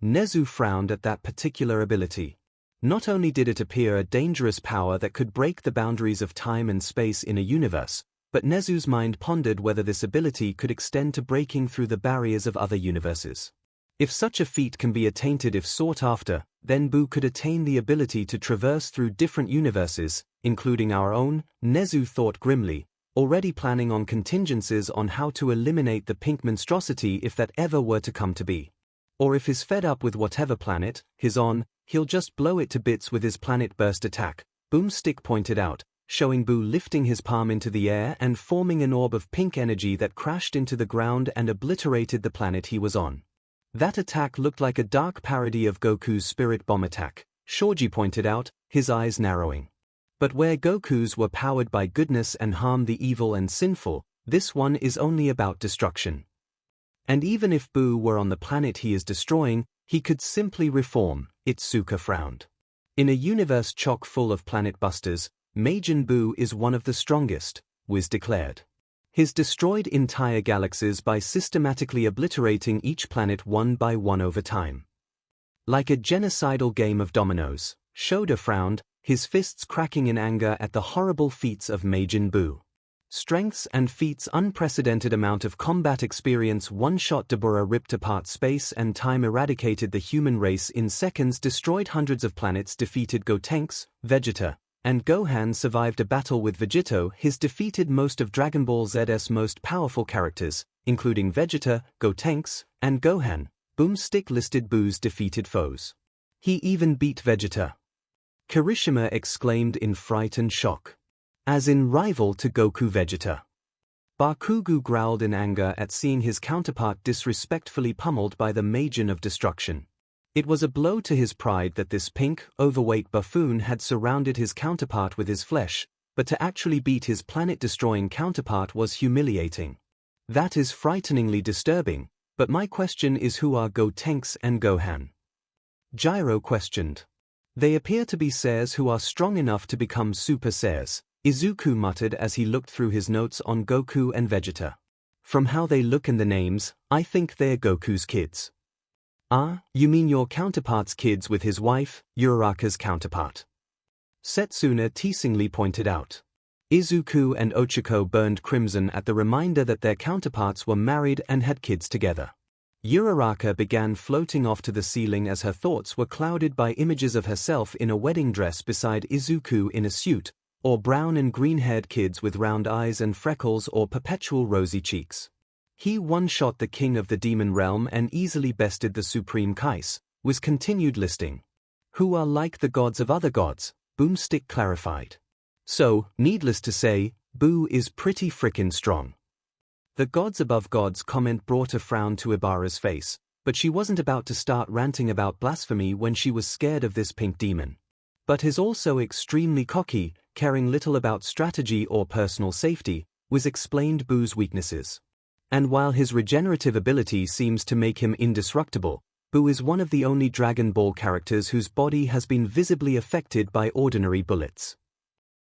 Nezu frowned at that particular ability. Not only did it appear a dangerous power that could break the boundaries of time and space in a universe, but Nezu's mind pondered whether this ability could extend to breaking through the barriers of other universes. If such a feat can be attained if sought after, then Boo could attain the ability to traverse through different universes, including our own, Nezu thought grimly, already planning on contingencies on how to eliminate the pink monstrosity if that ever were to come to be. Or if he's fed up with whatever planet he's on, he'll just blow it to bits with his planet burst attack, Boomstick pointed out, showing Boo lifting his palm into the air and forming an orb of pink energy that crashed into the ground and obliterated the planet he was on. That attack looked like a dark parody of Goku's Spirit Bomb attack, Shoji pointed out, his eyes narrowing. But where Goku's were powered by goodness and harm the evil and sinful, this one is only about destruction. And even if Boo were on the planet he is destroying, he could simply reform, Itsuka frowned. In a universe chock full of planet busters, Majin Buu is one of the strongest, Wiz declared. He's destroyed entire galaxies by systematically obliterating each planet one by one over time. Like a genocidal game of dominoes, Shoda frowned, his fists cracking in anger at the horrible feats of Majin Buu. Strengths and feats, unprecedented amount of combat experience, one-shot Deborah ripped apart space and time, eradicated the human race in seconds, destroyed hundreds of planets, defeated Gotenks, Vegeta, and Gohan survived a battle with Vegito. He's defeated most of Dragon Ball Z's most powerful characters, including Vegeta, Gotenks, and Gohan. Boomstick listed Boo's defeated foes. He even beat Vegeta. Kirishima exclaimed in fright and shock. As in rival to Goku Vegeta. Bakugu growled in anger at seeing his counterpart disrespectfully pummeled by the Majin of Destruction. It was a blow to his pride that this pink, overweight buffoon had surrounded his counterpart with his flesh, but to actually beat his planet-destroying counterpart was humiliating. That is frighteningly disturbing, but my question is, who are Gotenks and Gohan? Gyro questioned. They appear to be Saiyans who are strong enough to become Super Saiyans, Izuku muttered as he looked through his notes on Goku and Vegeta. From how they look and the names, I think they're Goku's kids. Ah, you mean your counterpart's kids with his wife, Uraraka's counterpart? Setsuna teasingly pointed out. Izuku and Ochako burned crimson at the reminder that their counterparts were married and had kids together. Uraraka began floating off to the ceiling as her thoughts were clouded by images of herself in a wedding dress beside Izuku in a suit, or brown and green-haired kids with round eyes and freckles or perpetual rosy cheeks. He one-shot the king of the demon realm and easily bested the supreme Kais, was continued listing. Who are like the gods of other gods, Boomstick clarified. So, needless to say, Boo is pretty frickin' strong. The gods above gods comment brought a frown to Ibara's face, but she wasn't about to start ranting about blasphemy when she was scared of this pink demon. But he's also extremely cocky, caring little about strategy or personal safety, was explained Boo's weaknesses. And while his regenerative ability seems to make him indestructible, Boo is one of the only Dragon Ball characters whose body has been visibly affected by ordinary bullets.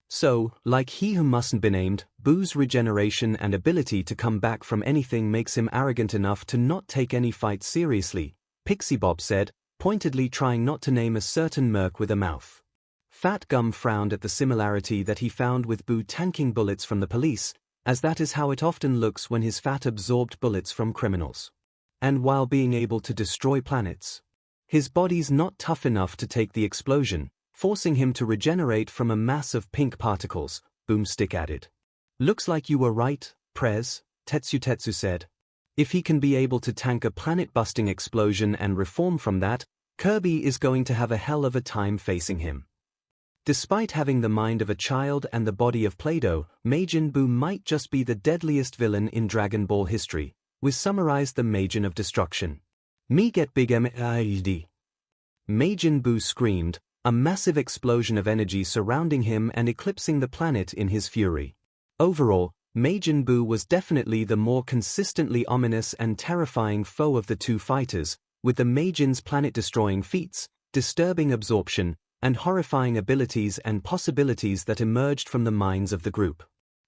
So, like he who mustn't be named, Boo's regeneration and ability to come back from anything makes him arrogant enough to not take any fight seriously, Pixie Bob said, pointedly trying not to name a certain merc with a mouth. Fat Gum frowned at the similarity that he found with Boo tanking bullets from the police, as that is how it often looks when his fat absorbed bullets from criminals. And while being able to destroy planets, his body's not tough enough to take the explosion, forcing him to regenerate from a mass of pink particles, Boomstick added. Looks like you were right, Prez, Tetsu said. If he can be able to tank a planet-busting explosion and reform from that, Kirby is going to have a hell of a time facing him. Despite having the mind of a child and the body of Play-Doh, Majin Buu might just be the deadliest villain in Dragon Ball history, with summarized the Majin of Destruction. Me get big 𝐒𝐻𝐻𝐿. Majin Buu screamed, a massive explosion of energy surrounding him and eclipsing the planet in his fury. Overall, Majin Buu was definitely the more consistently ominous and terrifying foe of the two fighters, with the Majin's planet-destroying feats, disturbing absorption, and horrifying abilities and possibilities that emerged from the minds of the group.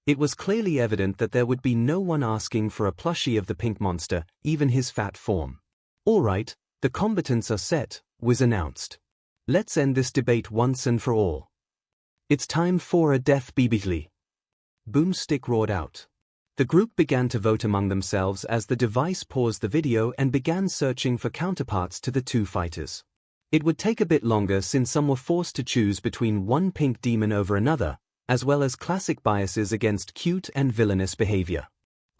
It was clearly evident that there would be no one asking for a plushie of the pink monster, even his fat form. "Alright, the combatants are set," Wiz announced. "Let's end this debate once and for all. It's time for a death 𝐵𝐵𝐵𝐵." Boomstick roared out. The group began to vote among themselves as the device paused the video and began searching for counterparts to the two fighters. It would take a bit longer since some were forced to choose between one pink demon over another, as well as classic biases against cute and villainous behavior.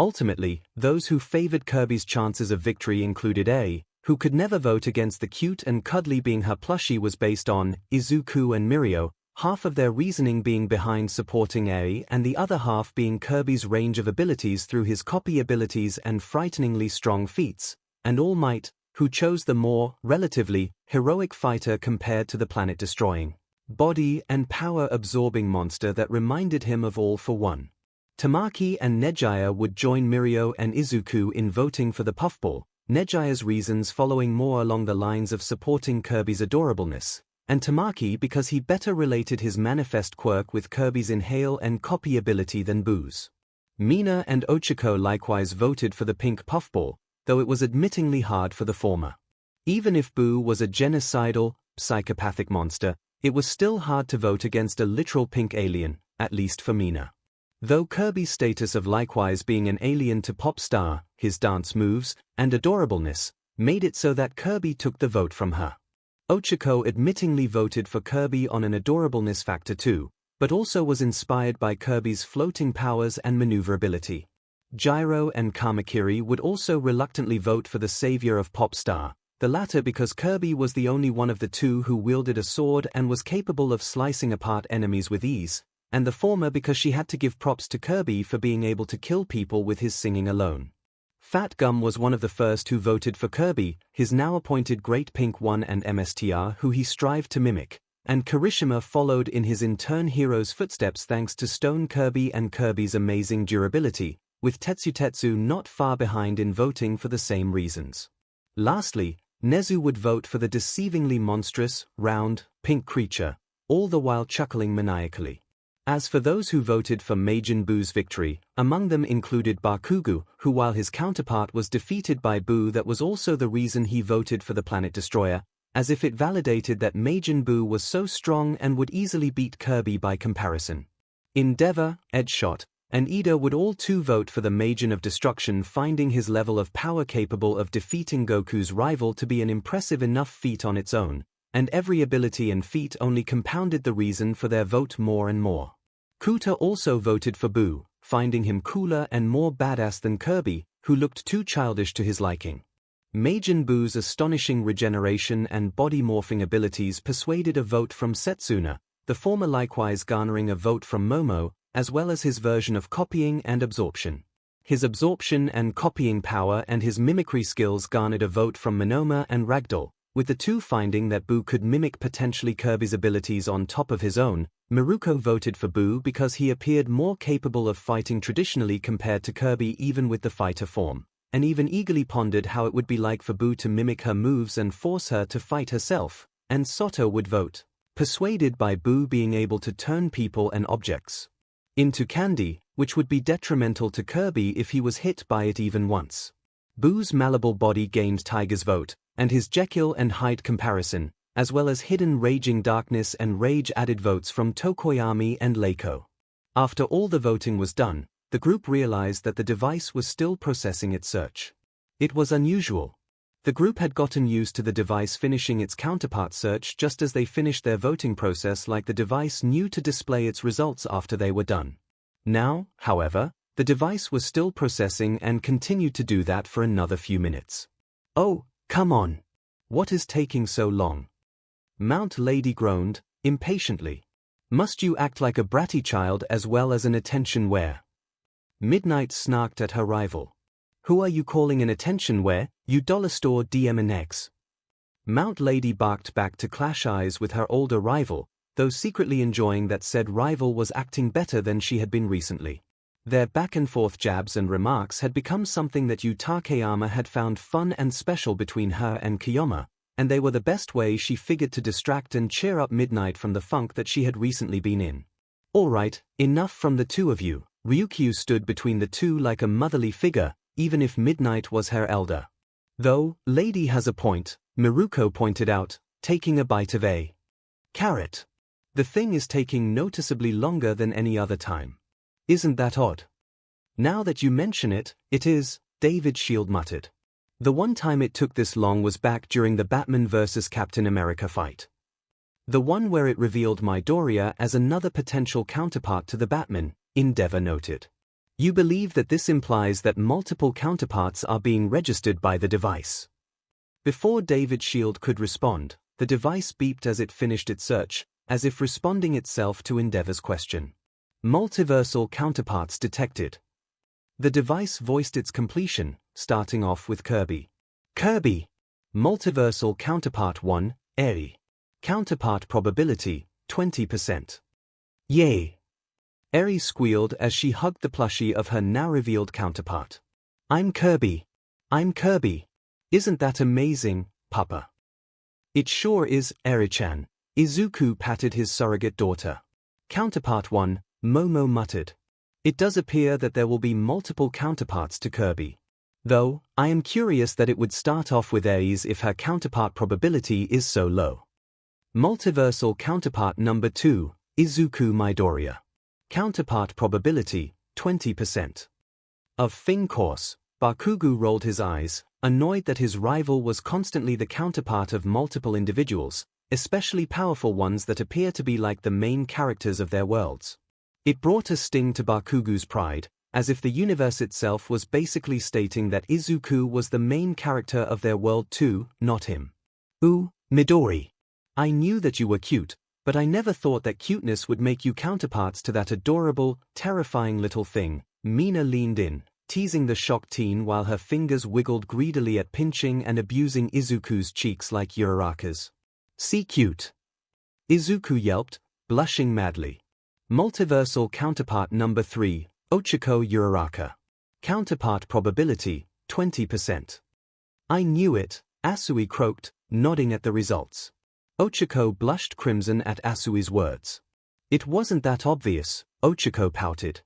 Ultimately, those who favored Kirby's chances of victory included A, who could never vote against the cute and cuddly being her plushie was based on Izuku and Mirio, half of their reasoning being behind supporting A and the other half being Kirby's range of abilities through his copy abilities and frighteningly strong feats, and All Might, who chose the more, relatively, heroic fighter compared to the planet-destroying, body and power-absorbing monster that reminded him of All for One. Tamaki and Nejaya would join Mirio and Izuku in voting for the puffball, Nejaya's reasons following more along the lines of supporting Kirby's adorableness, and Tamaki because he better related his manifest quirk with Kirby's inhale and copy ability than Buu's. Mina and Ochako likewise voted for the pink puffball, though it was admittingly hard for the former. Even if Buu was a genocidal, psychopathic monster, it was still hard to vote against a literal pink alien, at least for Mina. Though Kirby's status of likewise being an alien to Popstar, his dance moves, and adorableness, made it so that Kirby took the vote from her. Ochako admittingly voted for Kirby on an adorableness factor too, but also was inspired by Kirby's floating powers and maneuverability. Gyro and Kamakiri would also reluctantly vote for the savior of Popstar, the latter because Kirby was the only one of the two who wielded a sword and was capable of slicing apart enemies with ease, and the former because she had to give props to Kirby for being able to kill people with his singing alone. Fat Gum was one of the first who voted for Kirby, his now appointed Great Pink One and MSTR who he strived to mimic, and Kirishima followed in his in-turn hero's footsteps thanks to Stone Kirby and Kirby's amazing durability, with Tetsu not far behind in voting for the same reasons. Lastly, Nezu would vote for the deceivingly monstrous, round, pink creature, all the while chuckling maniacally. As for those who voted for Majin Buu's victory, among them included Bakugo, who while his counterpart was defeated by Buu, that was also the reason he voted for the Planet Destroyer, as if it validated that Majin Buu was so strong and would easily beat Kirby by comparison. Endeavor, Edgeshot, and Ida would all too vote for the Majin of Destruction, finding his level of power capable of defeating Goku's rival to be an impressive enough feat on its own, and every ability and feat only compounded the reason for their vote more and more. Kuta also voted for Buu, finding him cooler and more badass than Kirby, who looked too childish to his liking. Majin Buu's astonishing regeneration and body morphing abilities persuaded a vote from Setsuna, the former likewise garnering a vote from Momo, as well as his version of copying and absorption. His absorption and copying power and his mimicry skills garnered a vote from Monoma and Ragdoll, with the two finding that Buu could mimic potentially Kirby's abilities on top of his own. Miruko voted for Buu because he appeared more capable of fighting traditionally compared to Kirby even with the fighter form, and even eagerly pondered how it would be like for Buu to mimic her moves and force her to fight herself, and Soto would vote, persuaded by Buu being able to turn people and objects into candy, which would be detrimental to Kirby if he was hit by it even once. Buu's malleable body gained Tiger's vote, and his Jekyll and Hyde comparison, as well as hidden raging darkness and rage added votes from Tokoyami and Leiko. After all the voting was done, the group realized that the device was still processing its search. It was unusual. The group had gotten used to the device finishing its counterpart search just as they finished their voting process, like the device knew to display its results after they were done. Now, however, the device was still processing and continued to do that for another few minutes. "Oh, come on! What is taking so long?" Mount Lady groaned, impatiently. "Must you act like a bratty child as well as an attention-whore?" Midnight snarked at her rival. "Who are you calling an attention-whore, you dollar store DMNX?" Mount Lady barked back to clash eyes with her older rival, though secretly enjoying that said rival was acting better than she had been recently. Their back-and-forth jabs and remarks had become something that Takeyama had found fun and special between her and Kiyomi, and they were the best way she figured to distract and cheer up Midnight from the funk that she had recently been in. Alright, enough from the two of you. Ryukyu stood between the two like a motherly figure, even if Midnight was her elder. Though, lady has a point, Miruko pointed out, taking a bite of a carrot. The thing is taking noticeably longer than any other time. Isn't that odd? Now that you mention it, it is, David Shield muttered. The one time it took this long was back during the Batman vs. Captain America fight. The one where it revealed Midoriya as another potential counterpart to the Batman, Endeavor noted. You believe that this implies that multiple counterparts are being registered by the device. Before David Shield could respond, the device beeped as it finished its search, as if responding itself to Endeavor's question. Multiversal counterparts detected. The device voiced its completion, starting off with Kirby. Kirby! Multiversal counterpart 1, Eri. Counterpart probability, 20%. Yay! Eri squealed as she hugged the plushie of her now-revealed counterpart. I'm Kirby. I'm Kirby. Isn't that amazing, Papa? It sure is, Eri-chan. Izuku patted his surrogate daughter. Counterpart 1, Momo muttered. It does appear that there will be multiple counterparts to Kirby. Though, I am curious that it would start off with A's if her counterpart probability is so low. Multiversal counterpart number 2, Izuku Midoriya. Counterpart probability, 20%. Of Fing course, Bakugo rolled his eyes, annoyed that his rival was constantly the counterpart of multiple individuals, especially powerful ones that appear to be like the main characters of their worlds. It brought a sting to Bakugo's pride, as if the universe itself was basically stating that Izuku was the main character of their world too, not him. Ooh, Midori. I knew that you were cute, but I never thought that cuteness would make you counterparts to that adorable, terrifying little thing. Mina leaned in, teasing the shocked teen while her fingers wiggled greedily at pinching and abusing Izuku's cheeks like Uraraka's. See cute. Izuku yelped, blushing madly. Multiversal counterpart number 3, Ochako Uraraka. Counterpart probability, 20%. I knew it, Asui croaked, nodding at the results. Ochako blushed crimson at Asui's words. It wasn't that obvious, Ochako pouted.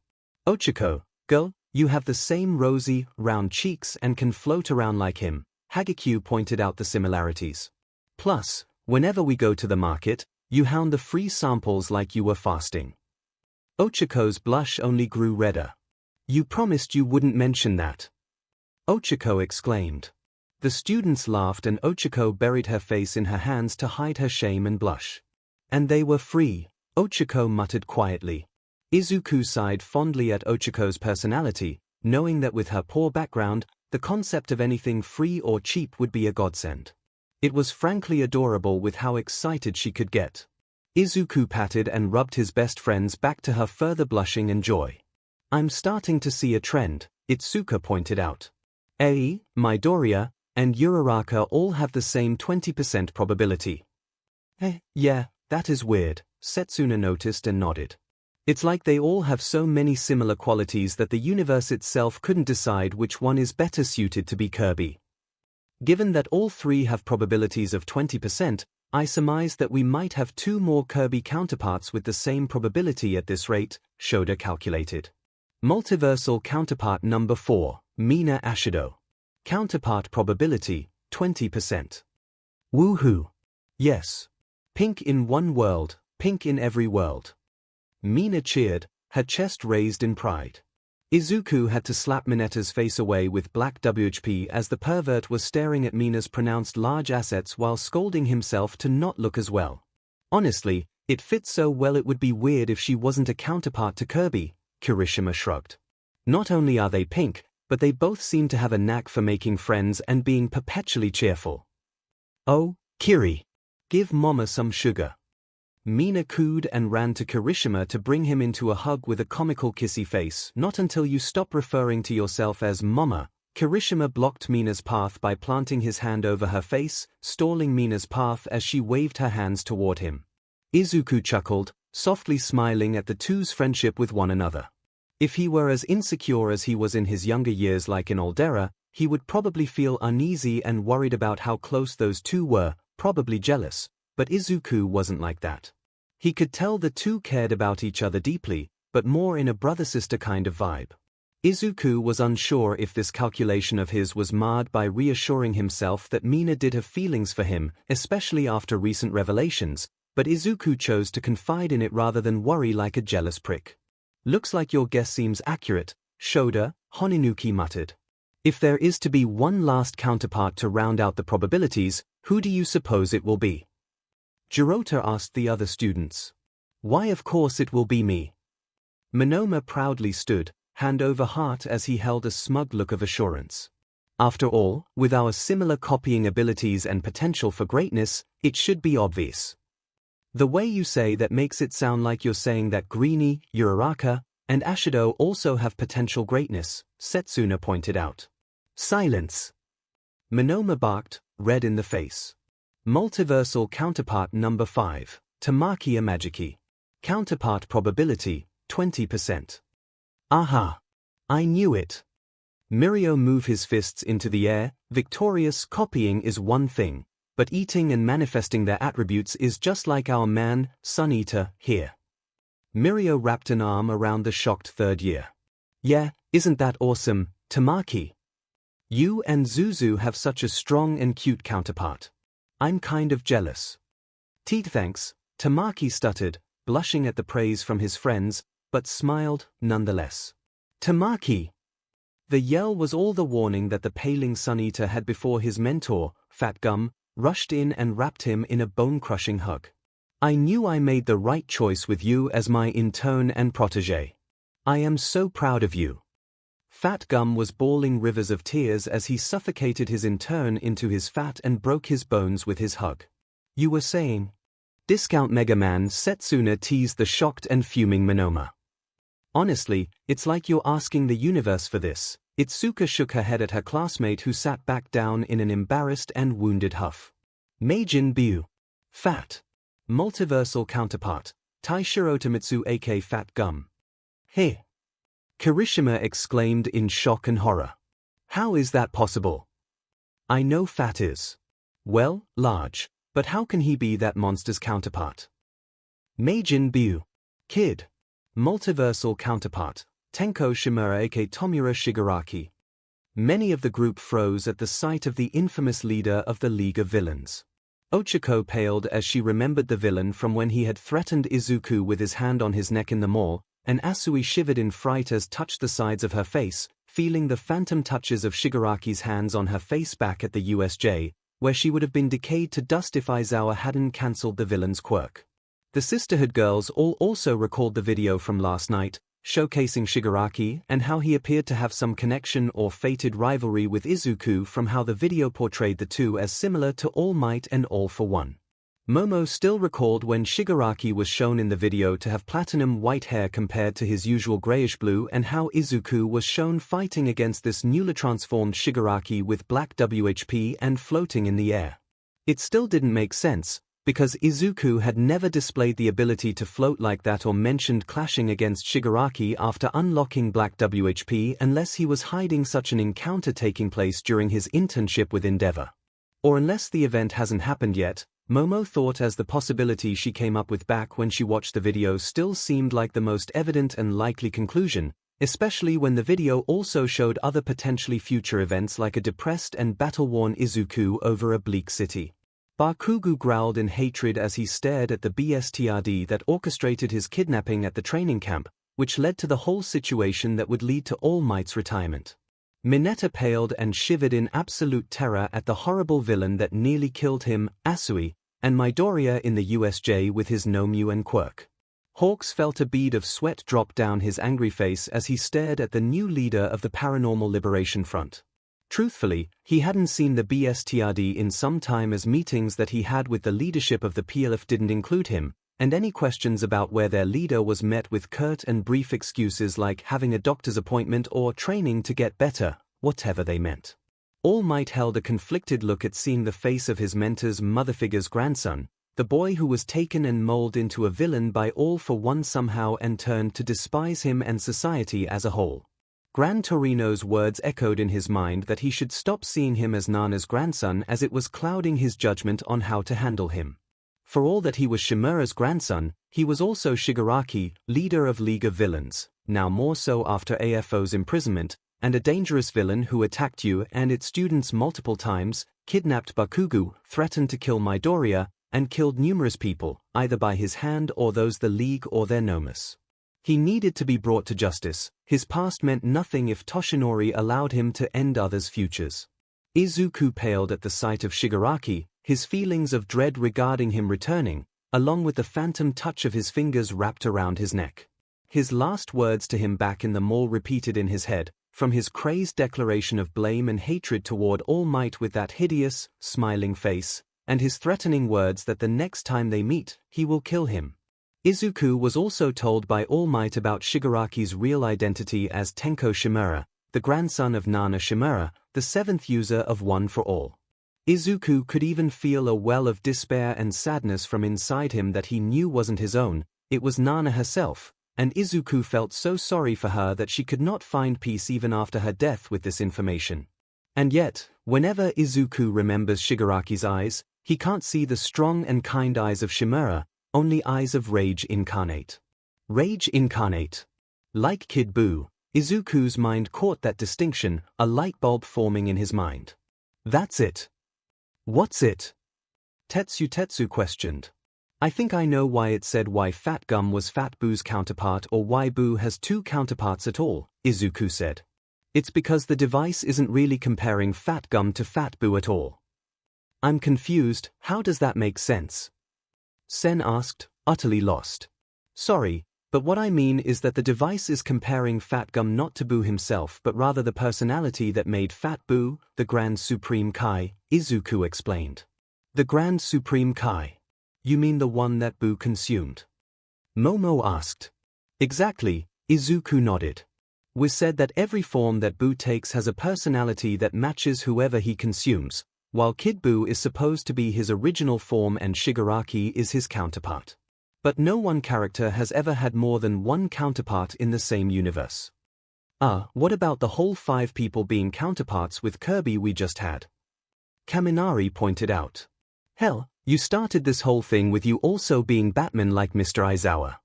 Ochako, girl, you have the same rosy, round cheeks and can float around like him, Hagekyu pointed out the similarities. Plus, whenever we go to the market, you hound the free samples like you were fasting. Ochako's blush only grew redder. You promised you wouldn't mention that. Ochako exclaimed. The students laughed and Ochako buried her face in her hands to hide her shame and blush. And they were free, Ochako muttered quietly. Izuku sighed fondly at Ochako's personality, knowing that with her poor background, the concept of anything free or cheap would be a godsend. It was frankly adorable with how excited she could get. Izuku patted and rubbed his best friend's back to her further blushing and joy. I'm starting to see a trend, Itsuka pointed out. Midoriya, and Uraraka all have the same 20% probability. Yeah, that is weird, Setsuna noticed and nodded. It's like they all have so many similar qualities that the universe itself couldn't decide which one is better suited to be Kirby. Given that all three have probabilities of 20%, I surmise that we might have 2 more Kirby counterparts with the same probability at this rate, Shoda calculated. Multiversal counterpart number 4, Mina Ashido. Counterpart probability, 20%. Woohoo! Yes. Pink in one world, pink in every world. Mina cheered, her chest raised in pride. Izuku had to slap Minetta's face away with black WHP as the pervert was staring at Mina's pronounced large assets while scolding himself to not look as well. Honestly, it fits so well it would be weird if she wasn't a counterpart to Kirby, Kirishima shrugged. Not only are they pink, but they both seem to have a knack for making friends and being perpetually cheerful. Oh, Kiri. Give Mama some sugar. Mina cooed and ran to Kirishima to bring him into a hug with a comical kissy face. Not until you stop referring to yourself as Mama. Kirishima blocked Mina's path by planting his hand over her face, stalling Mina's path as she waved her hands toward him. Izuku chuckled, softly smiling at the two's friendship with one another. If he were as insecure as he was in his younger years like in Aldera, he would probably feel uneasy and worried about how close those two were, probably jealous, but Izuku wasn't like that. He could tell the two cared about each other deeply, but more in a brother-sister kind of vibe. Izuku was unsure if this calculation of his was marred by reassuring himself that Mina did have feelings for him, especially after recent revelations, but Izuku chose to confide in it rather than worry like a jealous prick. "Looks like your guess seems accurate," Shoda, Honinuki muttered. "If there is to be one last counterpart to round out the probabilities, who do you suppose it will be?" Jirota asked the other students. "Why, of course it will be me." Monoma proudly stood, hand over heart, as he held a smug look of assurance. "After all, with our similar copying abilities and potential for greatness, it should be obvious." "The way you say that makes it sound like you're saying that Greenie, Uraraka, and Ashido also have potential greatness," Setsuna pointed out. "Silence!" Monoma barked, red in the face. Multiversal counterpart number 5, Tamaki Imagiki. Counterpart probability, 20%. "Aha! I knew it." Mirio moved his fists into the air. "Victorious copying is one thing, but eating and manifesting their attributes is just like our man, Sun Eater, here." Mirio wrapped an arm around the shocked third year. "Yeah, isn't that awesome, Tamaki? You and Zuzu have such a strong and cute counterpart. I'm kind of jealous." "Thanks," Tamaki stuttered, blushing at the praise from his friends, but smiled nonetheless. "Tamaki!" The yell was all the warning that the paling Sun Eater had before his mentor, Fat Gum, rushed in and wrapped him in a bone-crushing hug. "I knew I made the right choice with you as my intern and protégé. I am so proud of you." Fat Gum was bawling rivers of tears as he suffocated his intern into his fat and broke his bones with his hug. "You were saying?" Discount Mega Man Setsuna teased the shocked and fuming Monoma. "Honestly, it's like you're asking the universe for this." Itsuka shook her head at her classmate, who sat back down in an embarrassed and wounded huff. "Meijin Byu. Fat. Multiversal counterpart, Taishiro Tamitsu aka Fat Gum." "Hey!" Kirishima exclaimed in shock and horror. "How is that possible? I know Fat is, well, large, but how can he be that monster's counterpart?" "Meijin Byu. Kid. Multiversal counterpart, Tenko Shimura aka Tomura Shigaraki." Many of the group froze at the sight of the infamous leader of the League of Villains. Ochako paled as she remembered the villain from when he had threatened Izuku with his hand on his neck in the mall, and Asui shivered in fright as touched the sides of her face, feeling the phantom touches of Shigaraki's hands on her face back at the USJ, where she would have been decayed to dust if Aizawa hadn't cancelled the villain's quirk. The Sisterhood girls all also recalled the video from last night, showcasing Shigaraki and how he appeared to have some connection or fated rivalry with Izuku from how the video portrayed the two as similar to All Might and All for One. Momo still recalled when Shigaraki was shown in the video to have platinum white hair compared to his usual grayish-blue, and how Izuku was shown fighting against this newly transformed Shigaraki with black WHP and floating in the air. It still didn't make sense, because Izuku had never displayed the ability to float like that or mentioned clashing against Shigaraki after unlocking black WHP unless he was hiding such an encounter taking place during his internship with Endeavor. Or unless the event hasn't happened yet, Momo thought, as the possibility she came up with back when she watched the video still seemed like the most evident and likely conclusion, especially when the video also showed other potentially future events like a depressed and battle-worn Izuku over a bleak city. Bakugo growled in hatred as he stared at the BSTRD that orchestrated his kidnapping at the training camp, which led to the whole situation that would lead to All Might's retirement. Mineta paled and shivered in absolute terror at the horrible villain that nearly killed him, Asui, and Midoriya in the USJ with his Nomyu and quirk. Hawks felt a bead of sweat drop down his angry face as he stared at the new leader of the Paranormal Liberation Front. Truthfully, he hadn't seen the BSTRD in some time, as meetings that he had with the leadership of the PLF didn't include him, and any questions about where their leader was met with curt and brief excuses like having a doctor's appointment or training to get better, whatever they meant. All Might held a conflicted look at seeing the face of his mentor's mother figure's grandson, the boy who was taken and molded into a villain by all for one somehow and turned to despise him and society as a whole. Gran Torino's words echoed in his mind that he should stop seeing him as Nana's grandson, as it was clouding his judgment on how to handle him. For all that he was Shimura's grandson, he was also Shigaraki, leader of League of Villains, now more so after AFO's imprisonment, and a dangerous villain who attacked you and its students multiple times, kidnapped Bakugo, threatened to kill Midoriya, and killed numerous people, either by his hand or those the League or their nomus. He needed to be brought to justice. His past meant nothing if Toshinori allowed him to end others' futures. Izuku paled at the sight of Shigaraki, his feelings of dread regarding him returning, along with the phantom touch of his fingers wrapped around his neck. His last words to him back in the mall repeated in his head, from his crazed declaration of blame and hatred toward All Might with that hideous, smiling face, and his threatening words that the next time they meet, he will kill him. Izuku was also told by All Might about Shigaraki's real identity as Tenko Shimura, the grandson of Nana Shimura, the seventh user of One for All. Izuku could even feel a well of despair and sadness from inside him that he knew wasn't his own. It was Nana herself, and Izuku felt so sorry for her that she could not find peace even after her death with this information. And yet, whenever Izuku remembers Shigaraki's eyes, he can't see the strong and kind eyes of Shimura, only eyes of rage incarnate. Rage incarnate. Like Kid Buu, Izuku's mind caught that distinction, a light bulb forming in his mind. That's it. What's it? Tetsu questioned. I think I know why it said why Fat Gum was Fat Buu's counterpart, or why Buu has two counterparts at all, Izuku said. It's because the device isn't really comparing Fat Gum to Fat Buu at all. I'm confused, how does that make sense? Sen asked, utterly lost. Sorry, but what I mean is that the device is comparing Fat Gum not to Buu himself but rather the personality that made Fat Buu, the Grand Supreme Kai, Izuku explained. The Grand Supreme Kai? You mean the one that Buu consumed? Momo asked. Exactly, Izuku nodded. We said that every form that Buu takes has a personality that matches whoever he consumes, while Kid Buu is supposed to be his original form and Shigaraki is his counterpart. But no one character has ever had more than one counterpart in the same universe. What about the whole 5 people being counterparts with Kirby we just had? Kaminari pointed out. Hell, you started this whole thing with you also being Batman like Mr. Aizawa.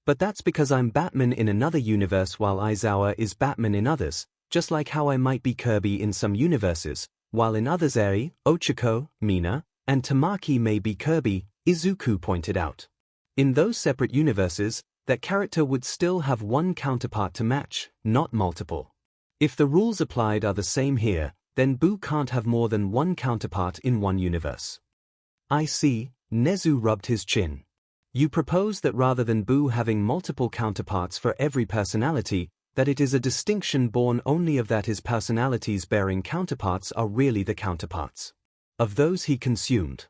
But that's because I'm Batman in another universe while Aizawa is Batman in others, just like how I might be Kirby in some universes, while in others Eri, Ochako, Mina, and Tamaki may be Kirby, Izuku pointed out. In those separate universes, that character would still have one counterpart to match, not multiple. If the rules applied are the same here, then Buu can't have more than one counterpart in one universe. I see, Nezu rubbed his chin. You propose that rather than Buu having multiple counterparts for every personality, that it is a distinction born only of that his personalities bearing counterparts are really the counterparts of those he consumed.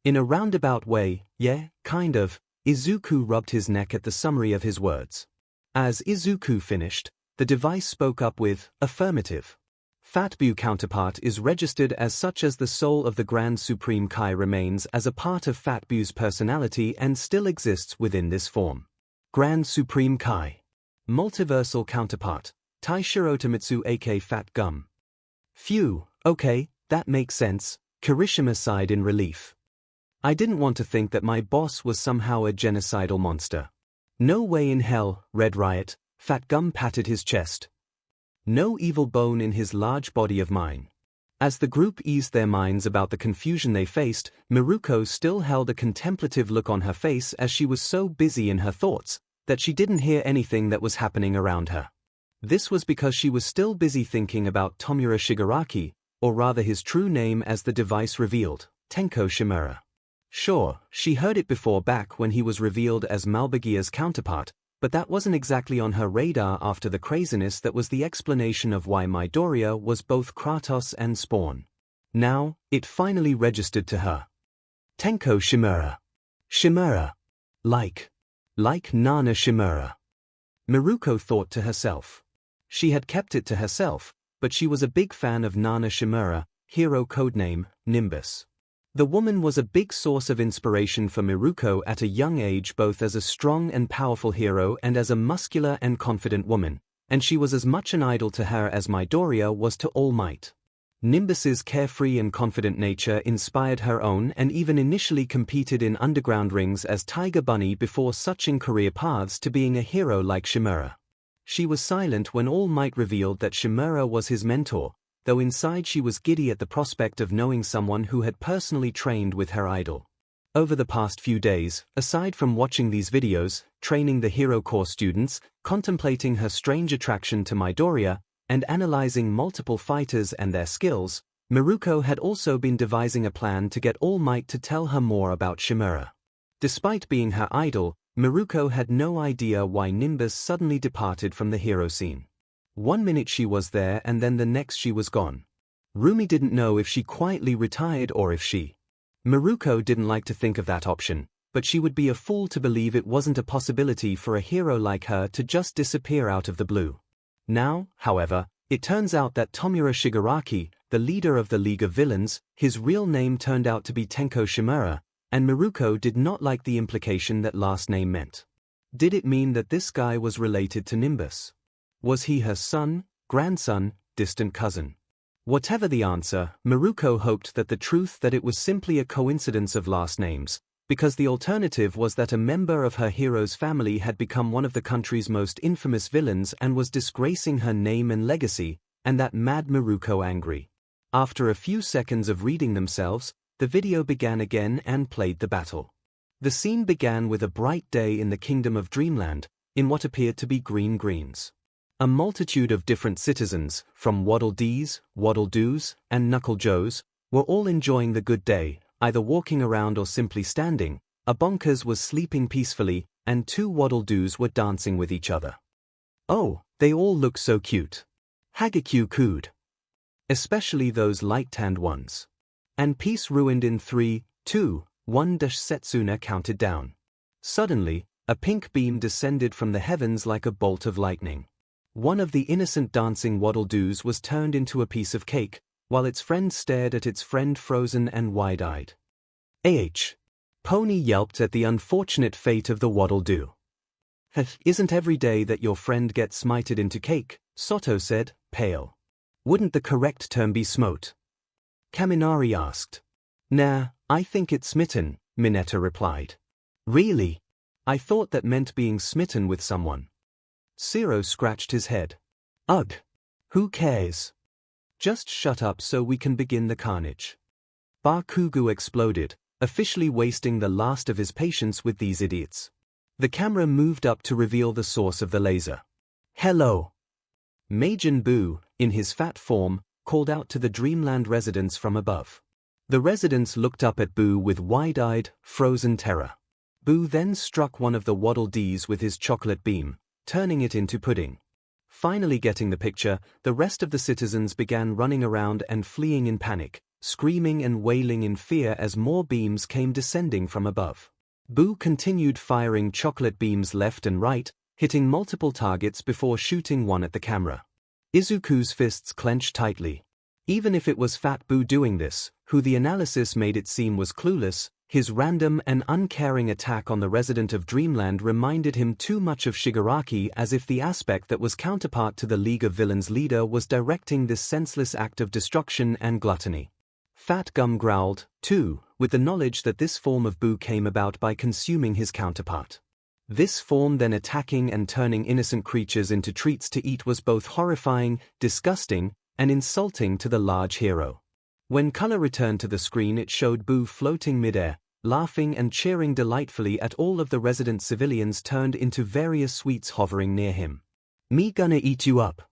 In a roundabout way, yeah, kind of. Izuku rubbed his neck at the summary of his words. As Izuku finished, the device spoke up with, affirmative. Fat Buu counterpart is registered as such as the soul of the Grand Supreme Kai remains as a part of Fat Buu's personality and still exists within this form. Grand Supreme Kai. Multiversal counterpart, Taishiro Tamitsu aka Fat Gum. Phew, okay, that makes sense, Kirishima sighed in relief. I didn't want to think that my boss was somehow a genocidal monster. No way in hell, Red Riot, Fat Gum patted his chest. No evil bone in his large body of mine. As the group eased their minds about the confusion they faced, Miruko still held a contemplative look on her face as she was so busy in her thoughts that she didn't hear anything that was happening around her. This was because she was still busy thinking about Tomura Shigaraki, or rather his true name as the device revealed, Tenko Shimura. Sure, she heard it before back when he was revealed as Malbagia's counterpart, but that wasn't exactly on her radar after the craziness that was the explanation of why Midoriya was both Kratos and Spawn. Now, it finally registered to her. Tenko Shimura. Shimura. Like Nana Shimura. Miruko thought to herself. She had kept it to herself, but she was a big fan of Nana Shimura, hero codename, Nimbus. The woman was a big source of inspiration for Miruko at a young age, both as a strong and powerful hero and as a muscular and confident woman, and she was as much an idol to her as Midoriya was to All Might. Nimbus's carefree and confident nature inspired her own, and even initially competed in underground rings as Tiger Bunny before switching career paths to being a hero like 𝐤𝐵𝐺. She was silent when All Might revealed that 𝐤𝐵𝐺 was his mentor, though inside she was giddy at the prospect of knowing someone who had personally trained with her idol. Over the past few days, aside from watching these videos, training the Hero Corps students, contemplating her strange attraction to Midoriya, and analyzing multiple fighters and their skills, Miruko had also been devising a plan to get All Might to tell her more about 𝐤𝐵𝐺. Despite being her idol, Miruko had no idea why Nimbus suddenly departed from the hero scene. One minute she was there and then the next she was gone. Rumi didn't know if she quietly retired or if she. Miruko didn't like to think of that option, but she would be a fool to believe it wasn't a possibility for a hero like her to just disappear out of the blue. Now, however, it turns out that Tomura Shigaraki, the leader of the League of Villains, his real name turned out to be Tenko 𝐤𝐵𝐺, and Miruko did not like the implication that last name meant. Did it mean that this guy was related to Nimbus? Was he her son, grandson, distant cousin? Whatever the answer, Miruko hoped that the truth that it was simply a coincidence of last names, because the alternative was that a member of her hero's family had become one of the country's most infamous villains and was disgracing her name and legacy, and that made Miruko angry. After a few seconds of reading themselves, the video began again and played the battle. The scene began with a bright day in the kingdom of Dreamland, in what appeared to be green greens. A multitude of different citizens, from Waddle Dees, Waddle Doos, and Knuckle Joes, were all enjoying the good day, either walking around or simply standing. A Bonkers was sleeping peacefully, and two Waddle Doos were dancing with each other. Oh, they all look so cute. Hagakyu cooed. Especially those light-tanned ones. And peace ruined in 3, 2, 1. Setsuna counted down. Suddenly, a pink beam descended from the heavens like a bolt of lightning. One of the innocent dancing Waddle Doos was turned into a piece of cake, while its friend stared at its friend frozen and wide-eyed. Pony yelped at the unfortunate fate of the Waddle Doo. Isn't every day that your friend gets smited into cake, Soto said, pale. Wouldn't the correct term be smote? Kaminari asked. Nah, I think it's smitten, Mineta replied. Really? I thought that meant being smitten with someone. Zero scratched his head. Ugh. Who cares? Just shut up so we can begin the carnage. Bakugo exploded, officially wasting the last of his patience with these idiots. The camera moved up to reveal the source of the laser. Hello. Majin Buu, in his fat form, called out to the Dreamland residents from above. The residents looked up at Buu with wide-eyed, frozen terror. Buu then struck one of the Waddle Dees with his chocolate beam, turning it into pudding. Finally getting the picture, the rest of the citizens began running around and fleeing in panic, screaming and wailing in fear as more beams came descending from above. Buu continued firing chocolate beams left and right, hitting multiple targets before shooting one at the camera. Izuku's fists clenched tightly. Even if it was Fat Buu doing this, who the analysis made it seem was clueless, his random and uncaring attack on the resident of Dreamland reminded him too much of Shigaraki, as if the aspect that was counterpart to the League of Villains leader was directing this senseless act of destruction and gluttony. Fat Gum growled, too, with the knowledge that this form of Buu came about by consuming his counterpart. This form then attacking and turning innocent creatures into treats to eat was both horrifying, disgusting, and insulting to the large hero. When color returned to the screen, it showed Buu floating midair, laughing and cheering delightfully at all of the resident civilians turned into various sweets hovering near him. Me gonna eat you up.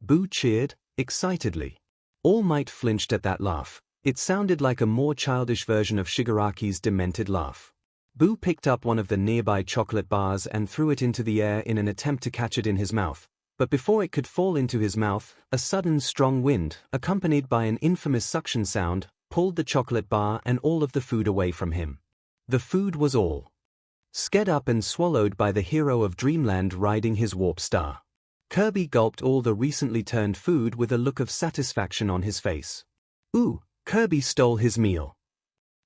Buu cheered, excitedly. All Might flinched at that laugh. It sounded like a more childish version of Shigaraki's demented laugh. Buu picked up one of the nearby chocolate bars and threw it into the air in an attempt to catch it in his mouth. But before it could fall into his mouth, a sudden strong wind, accompanied by an infamous suction sound, pulled the chocolate bar and all of the food away from him. The food was all sked up and swallowed by the hero of Dreamland riding his warp star. Kirby gulped all the recently turned food with a look of satisfaction on his face. Ooh, Kirby stole his meal.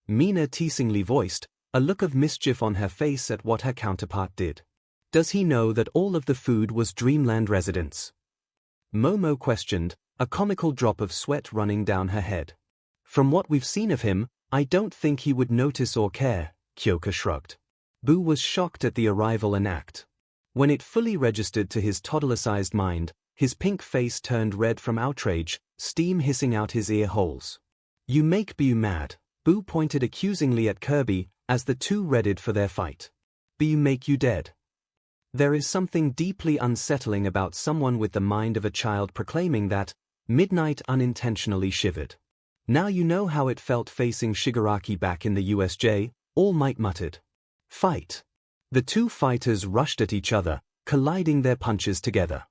Mina teasingly voiced, a look of mischief on her face at what her counterpart did. Does he know that all of the food was Dreamland residents? Momo questioned, a comical drop of sweat running down her head. From what we've seen of him, I don't think he would notice or care, Kyoka shrugged. Boo was shocked at the arrival and act. When it fully registered to his toddler-sized mind, his pink face turned red from outrage, steam hissing out his ear holes. You make Boo mad, Boo pointed accusingly at Kirby, as the two readied for their fight. Boo make you dead. There is something deeply unsettling about someone with the mind of a child proclaiming that. Midnight unintentionally shivered. Now you know how it felt facing Shigaraki back in the USJ, All Might muttered. Fight. The two fighters rushed at each other, colliding their punches together.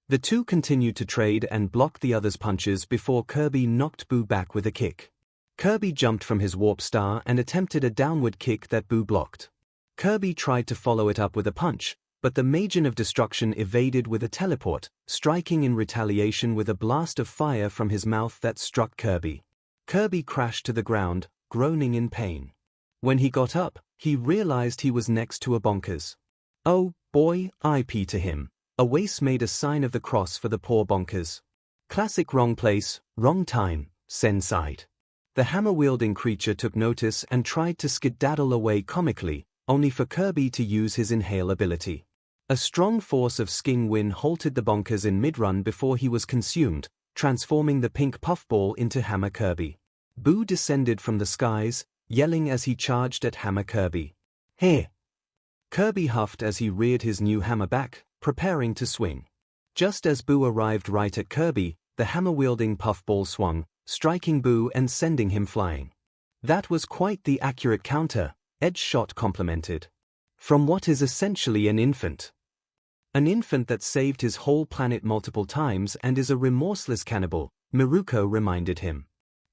The two continued to trade and block the other's punches before Kirby knocked Boo back with a kick. Kirby jumped from his warp star and attempted a downward kick that Boo blocked. Kirby tried to follow it up with a punch, but the Magian of Destruction evaded with a teleport, striking in retaliation with a blast of fire from his mouth that struck Kirby. Kirby crashed to the ground, groaning in pain. When he got up, he realized he was next to a bonkers. Oh, boy, IP to him. Awase made a sign of the cross for the poor bonkers. Classic wrong place, wrong time, Sen sighed. The hammer-wielding creature took notice and tried to skedaddle away comically, only for Kirby to use his inhale ability. A strong force of sking wind halted the bonkers in mid-run before he was consumed, transforming the pink puffball into Hammer Kirby. Boo descended from the skies, yelling as he charged at Hammer Kirby. Here! Kirby huffed as he reared his new hammer back, preparing to swing. Just as Boo arrived right at Kirby, the hammer-wielding puffball swung, striking Boo and sending him flying. That was quite the accurate counter, Edge Shot complimented. From what is essentially an infant. An infant that saved his whole planet multiple times and is a remorseless cannibal, Miruko reminded him.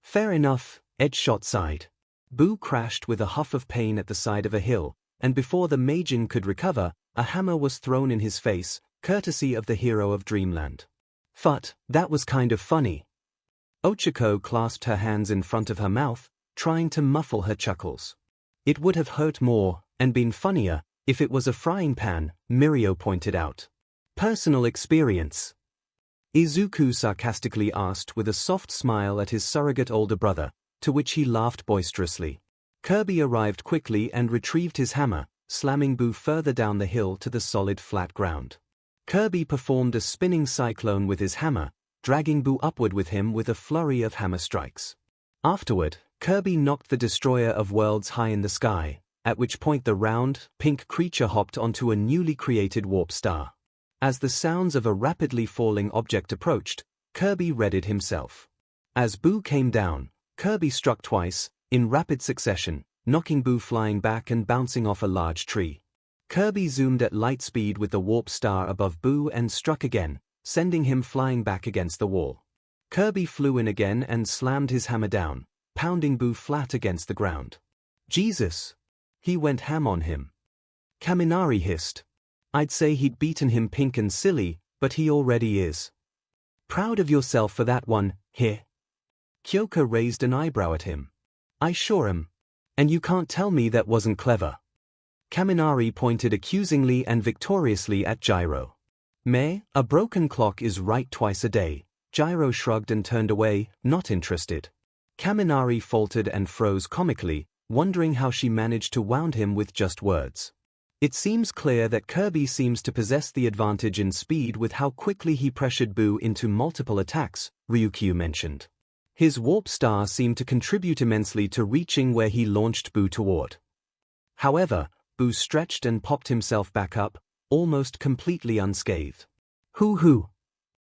Fair enough, Edge Shot sighed. Boo crashed with a huff of pain at the side of a hill, and before the Magian could recover, a hammer was thrown in his face, courtesy of the hero of Dreamland. Phut, that was kind of funny. Ochako clasped her hands in front of her mouth, trying to muffle her chuckles. It would have hurt more, and been funnier, if it was a frying pan, Mirio pointed out. Personal experience. Izuku sarcastically asked with a soft smile at his surrogate older brother, to which he laughed boisterously. Kirby arrived quickly and retrieved his hammer, slamming Boo further down the hill to the solid flat ground. Kirby performed a spinning cyclone with his hammer, dragging Boo upward with him with a flurry of hammer strikes. Afterward, Kirby knocked the destroyer of worlds high in the sky, at which point the round, pink creature hopped onto a newly created warp star. As the sounds of a rapidly falling object approached, Kirby readied himself. As Boo came down, Kirby struck twice, in rapid succession, knocking Boo flying back and bouncing off a large tree. Kirby zoomed at light speed with the warp star above Boo and struck again, sending him flying back against the wall. Kirby flew in again and slammed his hammer down, pounding Boo flat against the ground. Jesus! He went ham on him. Kaminari hissed. I'd say he'd beaten him pink and silly, but he already is. Proud of yourself for that one, here? Kyoka raised an eyebrow at him. I sure am. And you can't tell me that wasn't clever. Kaminari pointed accusingly and victoriously at Gyro. Meh, a broken clock is right twice a day. Gyro shrugged and turned away, not interested. Kaminari faltered and froze comically, wondering how she managed to wound him with just words. It seems clear that Kirby seems to possess the advantage in speed with how quickly he pressured Boo into multiple attacks, Ryukyu mentioned. His warp star seemed to contribute immensely to reaching where he launched Boo toward. However, Boo stretched and popped himself back up, almost completely unscathed. Hoo-hoo!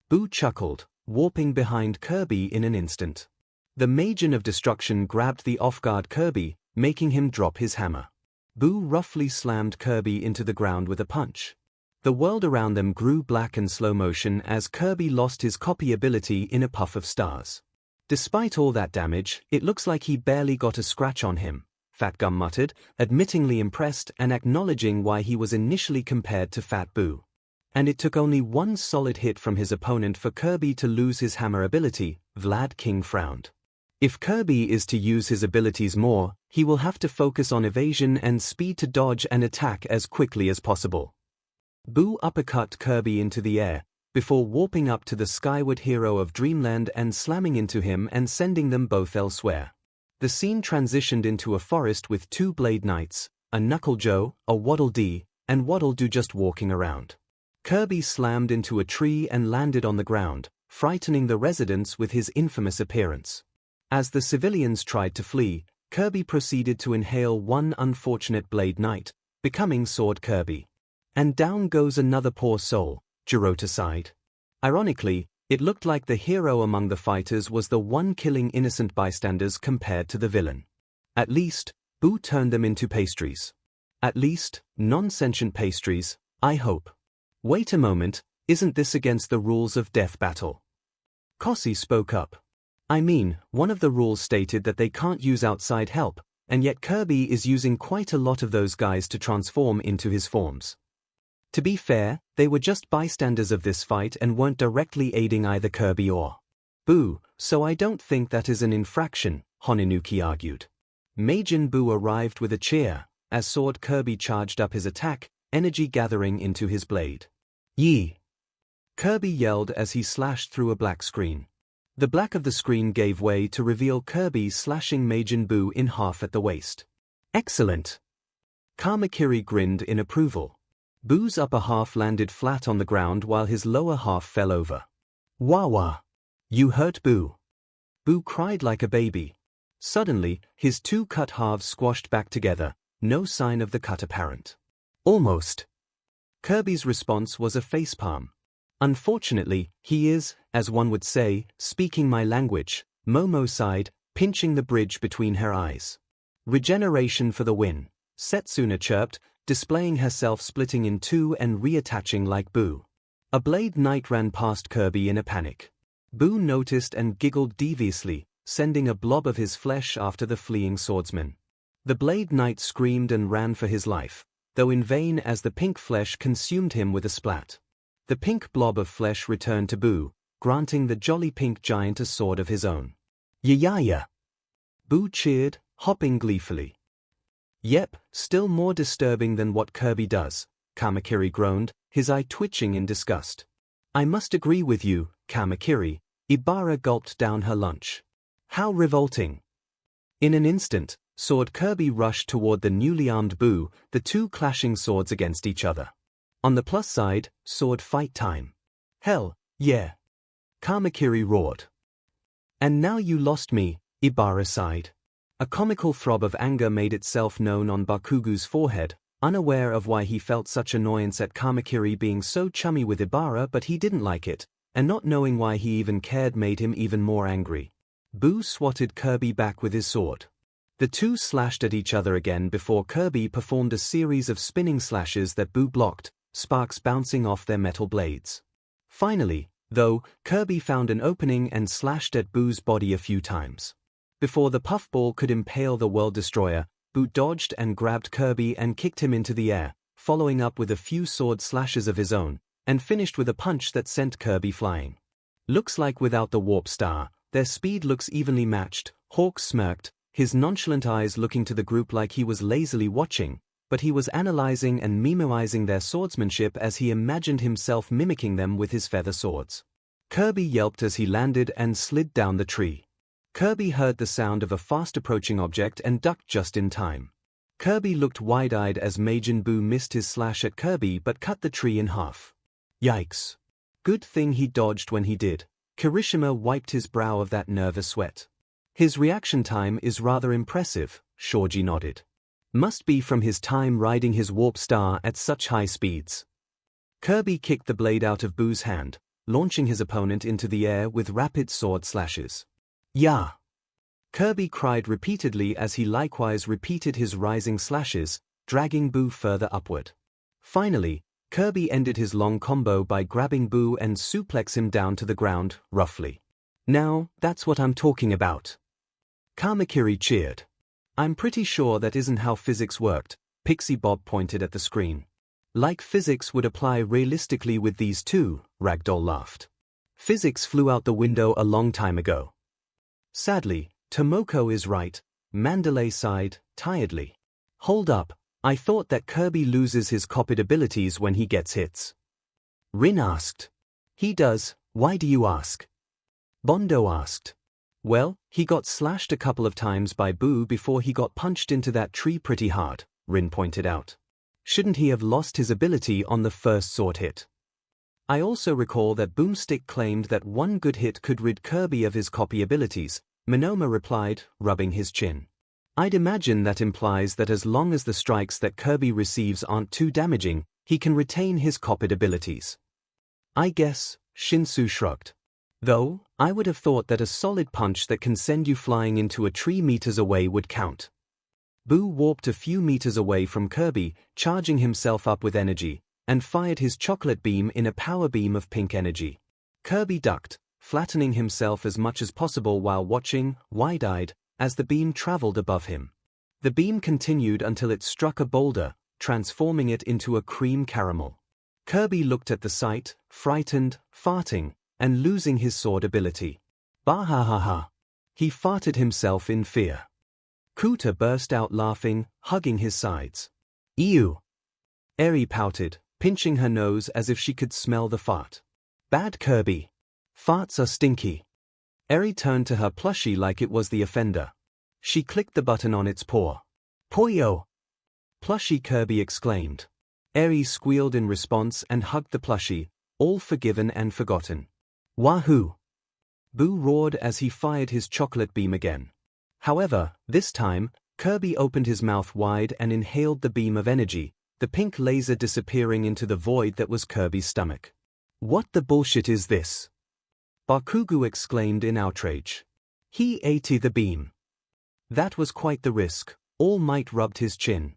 Boo chuckled, warping behind Kirby in an instant. The Magian of Destruction grabbed the off-guard Kirby, making him drop his hammer. Boo roughly slammed Kirby into the ground with a punch. The world around them grew black in slow motion as Kirby lost his copy ability in a puff of stars. Despite all that damage, it looks like he barely got a scratch on him, Fat Gum muttered, admittingly impressed and acknowledging why he was initially compared to Fat Boo. And it took only one solid hit from his opponent for Kirby to lose his hammer ability, Vlad King frowned. If Kirby is to use his abilities more, he will have to focus on evasion and speed to dodge and attack as quickly as possible. Boo uppercut Kirby into the air, before warping up to the skyward hero of Dreamland and slamming into him and sending them both elsewhere. The scene transitioned into a forest with two Blade Knights, a 𝐒𝐭𝐽, a whatifdekufanfic, and whatifdeku just walking around. Kirby slammed into a tree and landed on the ground, frightening the residents with his infamous appearance. As the civilians tried to flee, Kirby proceeded to inhale one unfortunate Blade Knight, becoming Sword Kirby. And down goes another poor soul, 𝐤𝐤𝐽. Ironically, it looked like the hero among the fighters was the one killing innocent bystanders compared to the villain. At least, Boo turned them into pastries. At least, non-sentient pastries, I hope. Wait a moment, isn't this against the rules of death battle? 𝐭𝐸 spoke up. I mean, one of the rules stated that they can't use outside help, and yet Kirby is using quite a lot of those guys to transform into his forms. To be fair, they were just bystanders of this fight and weren't directly aiding either Kirby or Boo, so I don't think that is an infraction, Honinuki argued. Majin Boo arrived with a cheer, as Sword Kirby charged up his attack, energy gathering into his blade. Yee! Kirby yelled as he slashed through a black screen. The black of the screen gave way to reveal Kirby slashing Majin Boo in half at the waist. Excellent! Kamakiri grinned in approval. Boo's upper half landed flat on the ground while his lower half fell over. Wah! You hurt Boo! Boo cried like a baby. Suddenly, his two cut halves squashed back together, no sign of the cut apparent. Almost. Kirby's response was a facepalm. Unfortunately, he is, as one would say, speaking my language, Momo sighed, pinching the bridge between her eyes. Regeneration for the win, Setsuna chirped, displaying herself splitting in two and reattaching like Boo. A Blade Knight ran past Kirby in a panic. Boo noticed and giggled deviously, sending a blob of his flesh after the fleeing swordsman. The Blade Knight screamed and ran for his life, though in vain as the pink flesh consumed him with a splat. The pink blob of flesh returned to Boo, granting the jolly pink giant a sword of his own. Yeah! Boo cheered, hopping gleefully. Yep, still more disturbing than what Kirby does, Kamakiri groaned, his eye twitching in disgust. I must agree with you, Kamakiri, Ibara gulped down her lunch. How revolting. In an instant, Sword Kirby rushed toward the newly armed Boo, the two clashing swords against each other. On the plus side, sword fight time. Hell, yeah. Kamakiri roared. And now you lost me, Ibara sighed. A comical throb of anger made itself known on Bakugu's forehead, unaware of why he felt such annoyance at Kamakiri being so chummy with Ibara, but he didn't like it, and not knowing why he even cared made him even more angry. Boo swatted Kirby back with his sword. The two slashed at each other again before Kirby performed a series of spinning slashes that Boo blocked, sparks bouncing off their metal blades. Finally, though, Kirby found an opening and slashed at Boo's body a few times. Before the puffball could impale the World Destroyer, Boo dodged and grabbed Kirby and kicked him into the air, following up with a few sword slashes of his own, and finished with a punch that sent Kirby flying. Looks like without the warp star, their speed looks evenly matched, Hawk smirked, his nonchalant eyes looking to the group like he was lazily watching, but he was analyzing and memoizing their swordsmanship as he imagined himself mimicking them with his feather swords. Kirby yelped as he landed and slid down the tree. Kirby heard the sound of a fast-approaching object and ducked just in time. Kirby looked wide-eyed as Majin Boo missed his slash at Kirby but cut the tree in half. Yikes. Good thing he dodged when he did. Kirishima wiped his brow of that nervous sweat. His reaction time is rather impressive, Shoji nodded. Must be from his time riding his warp star at such high speeds. Kirby kicked the blade out of Boo's hand, launching his opponent into the air with rapid sword slashes. Yeah! Kirby cried repeatedly as he likewise repeated his rising slashes, dragging Boo further upward. Finally, Kirby ended his long combo by grabbing Boo and suplex him down to the ground, roughly. Now, that's what I'm talking about. Kamakiri cheered. I'm pretty sure that isn't how physics worked, Pixie Bob pointed at the screen. Like physics would apply realistically with these two, Ragdoll laughed. Physics flew out the window a long time ago. Sadly, Tomoko is right, Mandalay sighed, tiredly. Hold up, I thought that Kirby loses his copied abilities when he gets hits. Rin asked. He does, why do you ask? Bondo asked. Well, he got slashed a couple of times by Boo before he got punched into that tree pretty hard, Rin pointed out. Shouldn't he have lost his ability on the first sword hit? I also recall that Boomstick claimed that one good hit could rid Kirby of his copy abilities, Monoma replied, rubbing his chin. I'd imagine that implies that as long as the strikes that Kirby receives aren't too damaging, he can retain his copied abilities. I guess, Shinsu shrugged. Though, I would have thought that a solid punch that can send you flying into a tree meters away would count. Boo warped a few meters away from Kirby, charging himself up with energy, and fired his chocolate beam in a power beam of pink energy. Kirby ducked, flattening himself as much as possible while watching, wide-eyed, as the beam traveled above him. The beam continued until it struck a boulder, transforming it into a cream caramel. Kirby looked at the sight, frightened, farting, and losing his sword ability. Bah-ha-ha-ha. He farted himself in fear. Kuta burst out laughing, hugging his sides. Ew. Eri pouted, pinching her nose as if she could smell the fart. Bad Kirby. Farts are stinky. Eri turned to her plushie like it was the offender. She clicked the button on its paw. Poyo! Plushie Kirby exclaimed. Eri squealed in response and hugged the plushie, all forgiven and forgotten. Wahoo! Boo roared as he fired his chocolate beam again. However, this time, Kirby opened his mouth wide and inhaled the beam of energy, the pink laser disappearing into the void that was Kirby's stomach. What the bullshit is this? Bakugo exclaimed in outrage. He ate the beam. That was quite the risk. All Might rubbed his chin.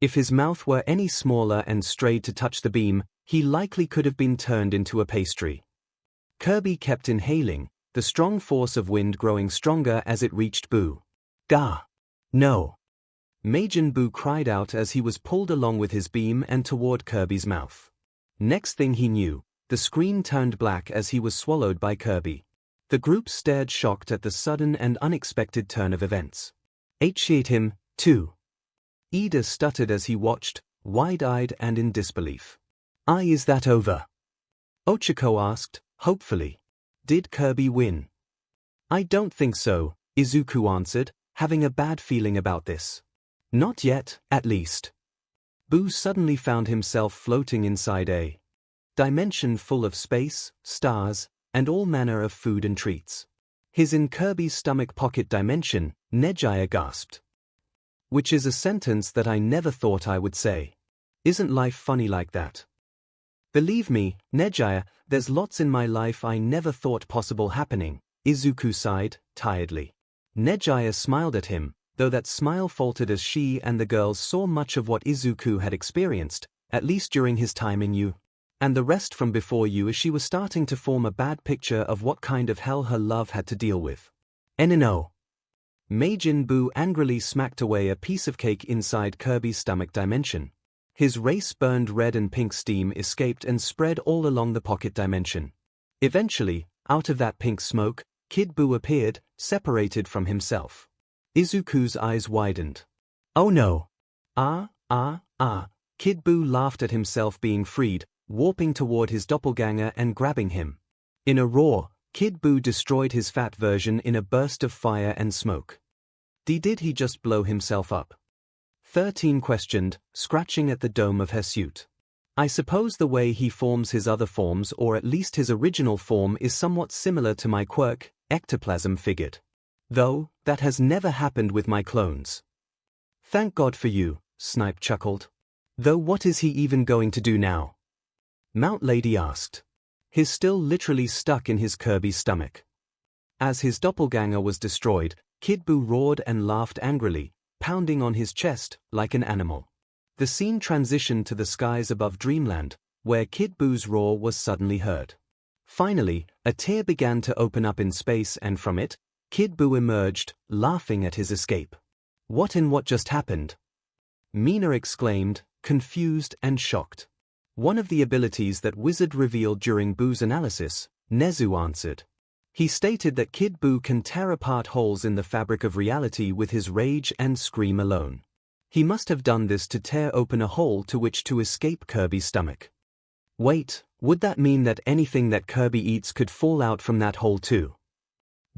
If his mouth were any smaller and strayed to touch the beam, he likely could have been turned into a pastry. Kirby kept inhaling, the strong force of wind growing stronger as it reached Boo. Gah! No! Majin Boo cried out as he was pulled along with his beam and toward Kirby's mouth. Next thing he knew, the screen turned black as he was swallowed by Kirby. The group stared shocked at the sudden and unexpected turn of events. Ate him, too. Ida stuttered as he watched, wide-eyed and in disbelief. Is that over? Ochako asked, hopefully. Did Kirby win? I don't think so, Izuku answered, having a bad feeling about this. Not yet, at least. Boo suddenly found himself floating inside a dimension full of space, stars, and all manner of food and treats. His in Kirby's stomach pocket dimension, Nejaya gasped. Which is a sentence that I never thought I would say. Isn't life funny like that? Believe me, Nejaya, there's lots in my life I never thought possible happening, Izuku sighed, tiredly. Nejaya smiled at him, though that smile faltered as she and the girls saw much of what Izuku had experienced, at least during his time in U. And the rest from before you, as she was starting to form a bad picture of what kind of hell her love had to deal with. No. Majin Buu angrily smacked away a piece of cake inside Kirby's stomach dimension. His race-burned red and pink steam escaped and spread all along the pocket dimension. Eventually, out of that pink smoke, Kid Buu appeared, separated from himself. Izuku's eyes widened. Oh no! Kid Buu laughed at himself being freed, warping toward his doppelganger and grabbing him. In a roar, Kid Buu destroyed his fat version in a burst of fire and smoke. Did he just blow himself up? 13 questioned, scratching at the dome of her suit. I suppose the way he forms his other forms, or at least his original form, is somewhat similar to my quirk, ectoplasm figured. Though, that has never happened with my clones. Thank God for you, Snipe chuckled. Though what is he even going to do now? Mount Lady asked. He's still literally stuck in his Kirby stomach. As his doppelganger was destroyed, Kid Buu roared and laughed angrily, pounding on his chest like an animal. The scene transitioned to the skies above Dreamland, where Kid Buu's roar was suddenly heard. Finally, a tear began to open up in space, and from it, Kid Buu emerged, laughing at his escape. What just happened? Mina exclaimed, confused and shocked. One of the abilities that Wizard revealed during Buu's analysis, Nezu answered. He stated that Kid Buu can tear apart holes in the fabric of reality with his rage and scream alone. He must have done this to tear open a hole to which to escape Kirby's stomach. Wait, would that mean that anything that Kirby eats could fall out from that hole too?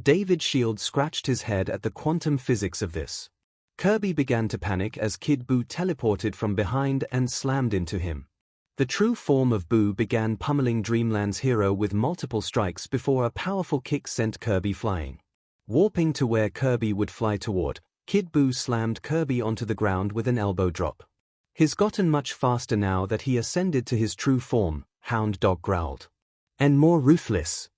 David Shield scratched his head at the quantum physics of this. Kirby began to panic as Kid Buu teleported from behind and slammed into him. The true form of Buu began pummeling Dreamland's hero with multiple strikes before a powerful kick sent Kirby flying. Warping to where Kirby would fly toward, Kid Buu slammed Kirby onto the ground with an elbow drop. He's gotten much faster now that he ascended to his true form, Hound Dog growled. And more ruthless.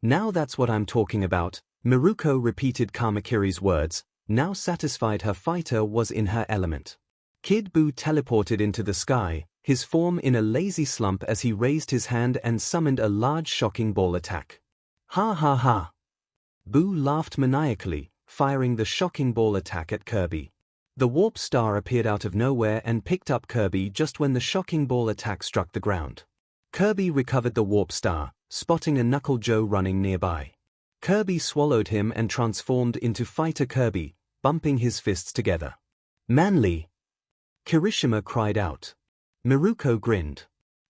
Now that's what I'm talking about, Miruko repeated Kamakiri's words, now satisfied her fighter was in her element. Kid Buu teleported into the sky, his form in a lazy slump as he raised his hand and summoned a large shocking ball attack. Ha ha ha! Buu laughed maniacally, firing the shocking ball attack at Kirby. The warp star appeared out of nowhere and picked up Kirby just when the shocking ball attack struck the ground. Kirby recovered the warp star, spotting a 𝐒𝐭𝐽𝐲 running nearby. Kirby swallowed him and transformed into Fighter Kirby, bumping his fists together. Manly! Kirishima cried out. Miruko grinned.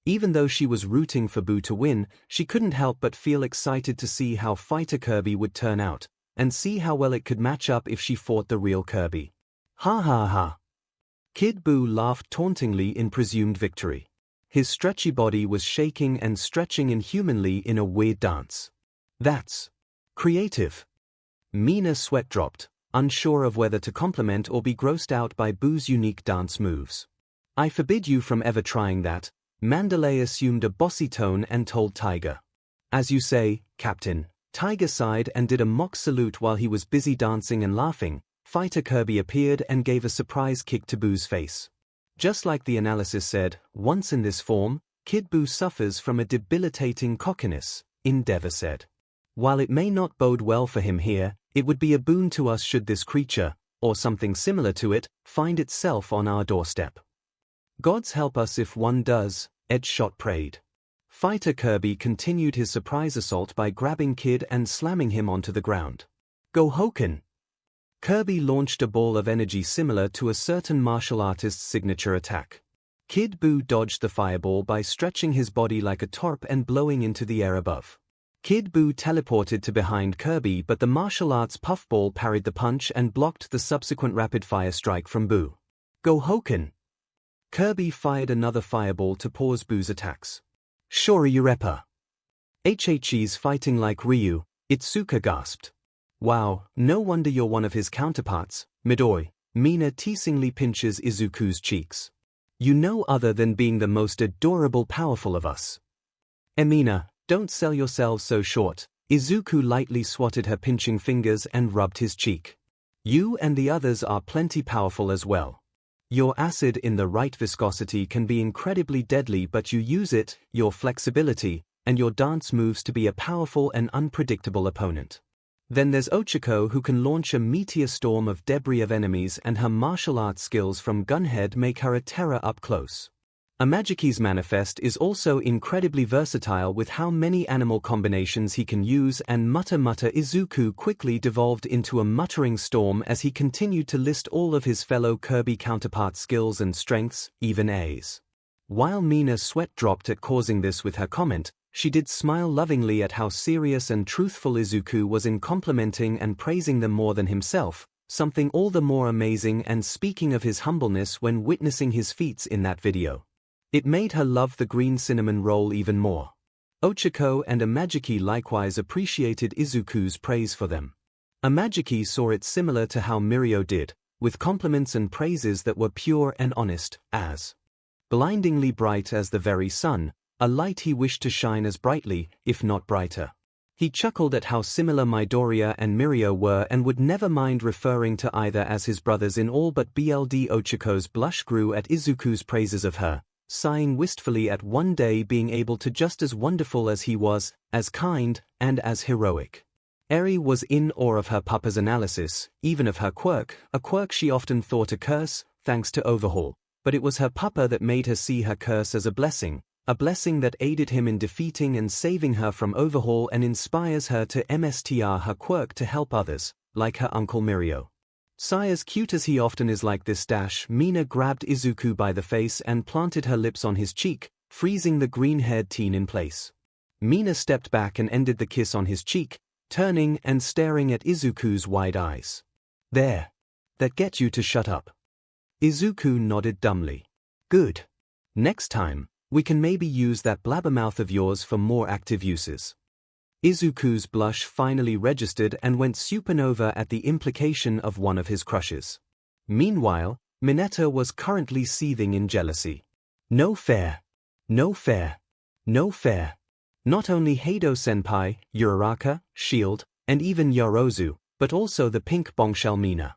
Even though she was rooting for Buu to win, she couldn't help but feel excited to see how Fighter Kirby would turn out, and see how well it could match up if she fought the real Kirby. Ha ha ha! Kid Buu laughed tauntingly in presumed victory. His stretchy body was shaking and stretching inhumanly in a weird dance. That's creative. Mina sweat dropped, unsure of whether to compliment or be grossed out by Buu's unique dance moves. I forbid you from ever trying that, Mandalay assumed a bossy tone and told Tiger. As you say, Captain. Tiger sighed and did a mock salute while he was busy dancing and laughing. Fighter Kirby appeared and gave a surprise kick to Buu's face. Just like the analysis said, once in this form, Kid Buu suffers from a debilitating cockiness, Endeavor said. While it may not bode well for him here, it would be a boon to us should this creature, or something similar to it, find itself on our doorstep. Gods help us if one does, Edgeshot prayed. Fighter Kirby continued his surprise assault by grabbing Kid and slamming him onto the ground. 𝐒𝐭𝐽𝐲! Kirby launched a ball of energy similar to a certain martial artist's signature attack. Kid Buu dodged the fireball by stretching his body like a torp and blowing into the air above. Kid Buu teleported to behind Kirby, but the martial arts puffball parried the punch and blocked the subsequent rapid-fire strike from Buu. 𝐒𝐿! Kirby fired another fireball to pause Buu's attacks. 𝐂𝐴𝐈! 𝐻HE's fighting like Ryu, Itsuka gasped. Wow, no wonder you're one of his counterparts, Midori. Mina teasingly pinches Izuku's cheeks. You know other than being the most adorable powerful of us. Mina, don't sell yourselves so short. Izuku lightly swatted her pinching fingers and rubbed his cheek. You and the others are plenty powerful as well. Your acid in the right viscosity can be incredibly deadly, but you use it, your flexibility, and your dance moves to be a powerful and unpredictable opponent. Then there's Ochako, who can launch a meteor storm of debris of enemies, and her martial arts skills from Gunhead make her a terror up close. 𝐼𝐺𝐻𝐸's manifest is also incredibly versatile with how many animal combinations he can use, and Mutter Izuku quickly devolved into a muttering storm as he continued to list all of his fellow Kirby counterpart skills and strengths, even A's. While Mina's sweat dropped at causing this with her comment, she did smile lovingly at how serious and truthful Izuku was in complimenting and praising them more than himself, something all the more amazing and speaking of his humbleness when witnessing his feats in that video. It made her love the green cinnamon roll even more. Ochako and 𝐼𝐺𝐻𝐸 likewise appreciated Izuku's praise for them. 𝐼𝐺𝐻𝐸 saw it similar to how Mirio did, with compliments and praises that were pure and honest, as blindingly bright as the very sun, a light he wished to shine as brightly, if not brighter. He chuckled at how similar Midoriya and Mirio were and would never mind referring to either as his brothers in all but BLD. Ochako's blush grew at Izuku's praises of her, sighing wistfully at one day being able to just as wonderful as he was, as kind, and as heroic. Eri was in awe of her papa's analysis, even of her quirk, a quirk she often thought a curse, thanks to Overhaul, but it was her papa that made her see her curse as a blessing, a blessing that aided him in defeating and saving her from Overhaul and inspires her to mstr her quirk to help others, like her uncle 𝐒𝐻𝐼. As cute as he often is like this Mina grabbed Izuku by the face and planted her lips on his cheek, freezing the green-haired teen in place. Mina stepped back and ended the kiss on his cheek, turning and staring at Izuku's wide eyes. There. That get you to shut up. Izuku nodded dumbly. Good. Next time, we can maybe use that blabbermouth of yours for more active uses. Izuku's blush finally registered and went supernova at the implication of one of his crushes. Meanwhile, Mineta was currently seething in jealousy. No fair. No fair. No fair. Not only Hado-senpai, Uraraka, Shield, and even Yorozu, but also the pink bombshell Mina.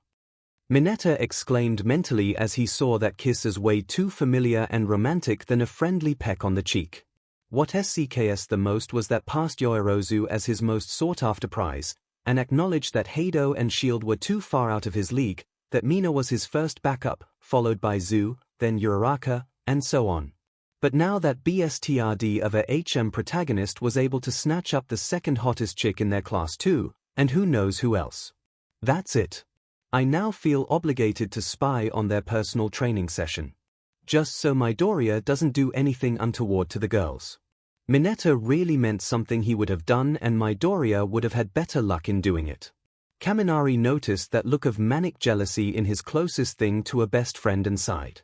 Mineta exclaimed mentally as he saw that kiss as way too familiar and romantic than a friendly peck on the cheek. What SCKS the most was that passed Yorozu as his most sought-after prize, and acknowledged that Hado and Shield were too far out of his league, that Mina was his first backup, followed by Zu, then Uraraka, and so on. But now that BSTRD of a HM protagonist was able to snatch up the second hottest chick in their class too, and who knows who else. That's it. I now feel obligated to spy on their personal training session. Just so Midoriya doesn't do anything untoward to the girls. Mineta really meant something he would have done and Midoriya would have had better luck in doing it. Kaminari noticed that look of manic jealousy in his closest thing to a best friend and sighed.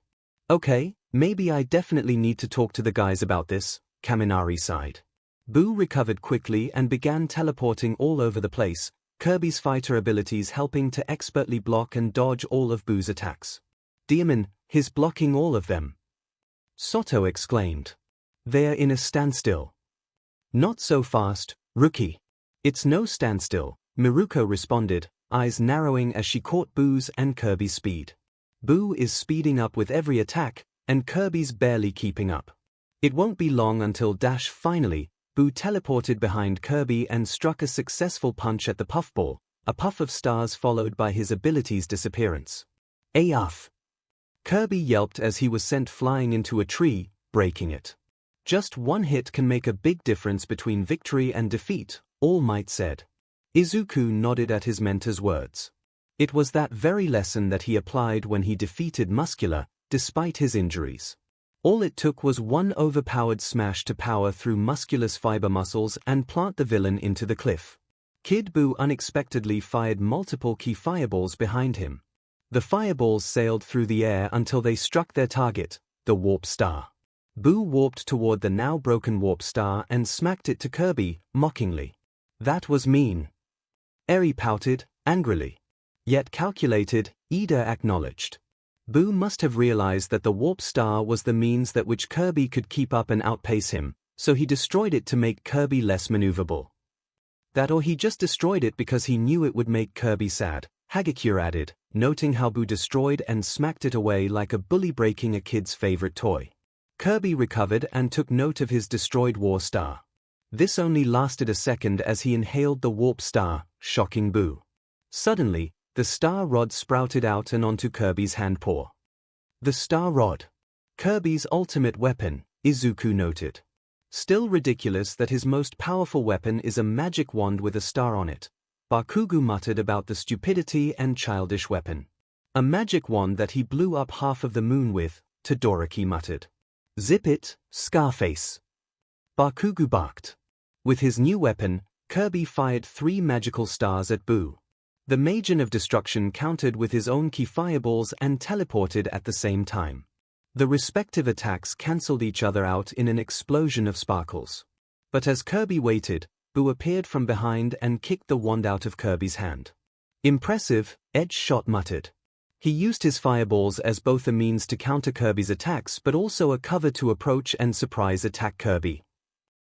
Okay, maybe I definitely need to talk to the guys about this, Kaminari sighed. Boo recovered quickly and began teleporting all over the place, Kirby's fighter abilities helping to expertly block and dodge all of Boo's attacks. Demon, he's blocking all of them. Soto exclaimed. They're in a standstill. Not so fast, rookie. It's no standstill, Miruko responded, eyes narrowing as she caught Boo's and Kirby's speed. Boo is speeding up with every attack, and Kirby's barely keeping up. It won't be long until finally, Boo teleported behind Kirby and struck a successful punch at the puffball, a puff of stars followed by his ability's disappearance. Ayuff! Kirby yelped as he was sent flying into a tree, breaking it. Just one hit can make a big difference between victory and defeat, All Might said. Izuku nodded at his mentor's words. It was that very lesson that he applied when he defeated Muscular, despite his injuries. All it took was one overpowered smash to power through Muscular's fiber muscles and plant the villain into the cliff. Kid Boo unexpectedly fired multiple key fireballs behind him. The fireballs sailed through the air until they struck their target, the Warp Star. Boo warped toward the now broken Warp Star and smacked it to Kirby, mockingly. That was mean. Eri pouted, angrily. Yet calculated, Ida acknowledged. Boo must have realized that the Warp Star was the means that which Kirby could keep up and outpace him, so he destroyed it to make Kirby less maneuverable. That or he just destroyed it because he knew it would make Kirby sad, Hagakure added, noting how Boo destroyed and smacked it away like a bully breaking a kid's favorite toy. Kirby recovered and took note of his destroyed War Star. This only lasted a second as he inhaled the Warp Star, shocking Boo. Suddenly, the Star Rod sprouted out and onto Kirby's hand paw. The Star Rod. Kirby's ultimate weapon, Izuku noted. Still ridiculous that his most powerful weapon is a magic wand with a star on it. Bakugo muttered about the stupidity and childish weapon. A magic wand that he blew up half of the moon with, Todoroki muttered. Zip it, Scarface. Bakugo barked. With his new weapon, Kirby fired 3 magical stars at Boo. The Magen of Destruction countered with his own key fireballs and teleported at the same time. The respective attacks cancelled each other out in an explosion of sparkles. But as Kirby waited, Boo appeared from behind and kicked the wand out of Kirby's hand. Impressive, Edge Shot muttered. He used his fireballs as both a means to counter Kirby's attacks but also a cover to approach and surprise attack Kirby.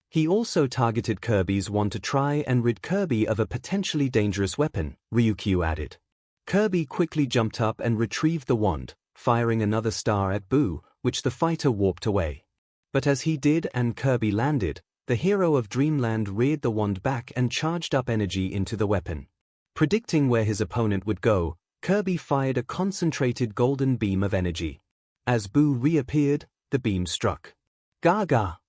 He also targeted Kirby's wand to try and rid Kirby of a potentially dangerous weapon, Ryukyu added. Kirby quickly jumped up and retrieved the wand, firing another star at Boo, which the fighter warped away. But as he did and Kirby landed, the hero of Dreamland reared the wand back and charged up energy into the weapon. Predicting where his opponent would go, Kirby fired a concentrated golden beam of energy. As Boo reappeared, the beam struck. Gaga!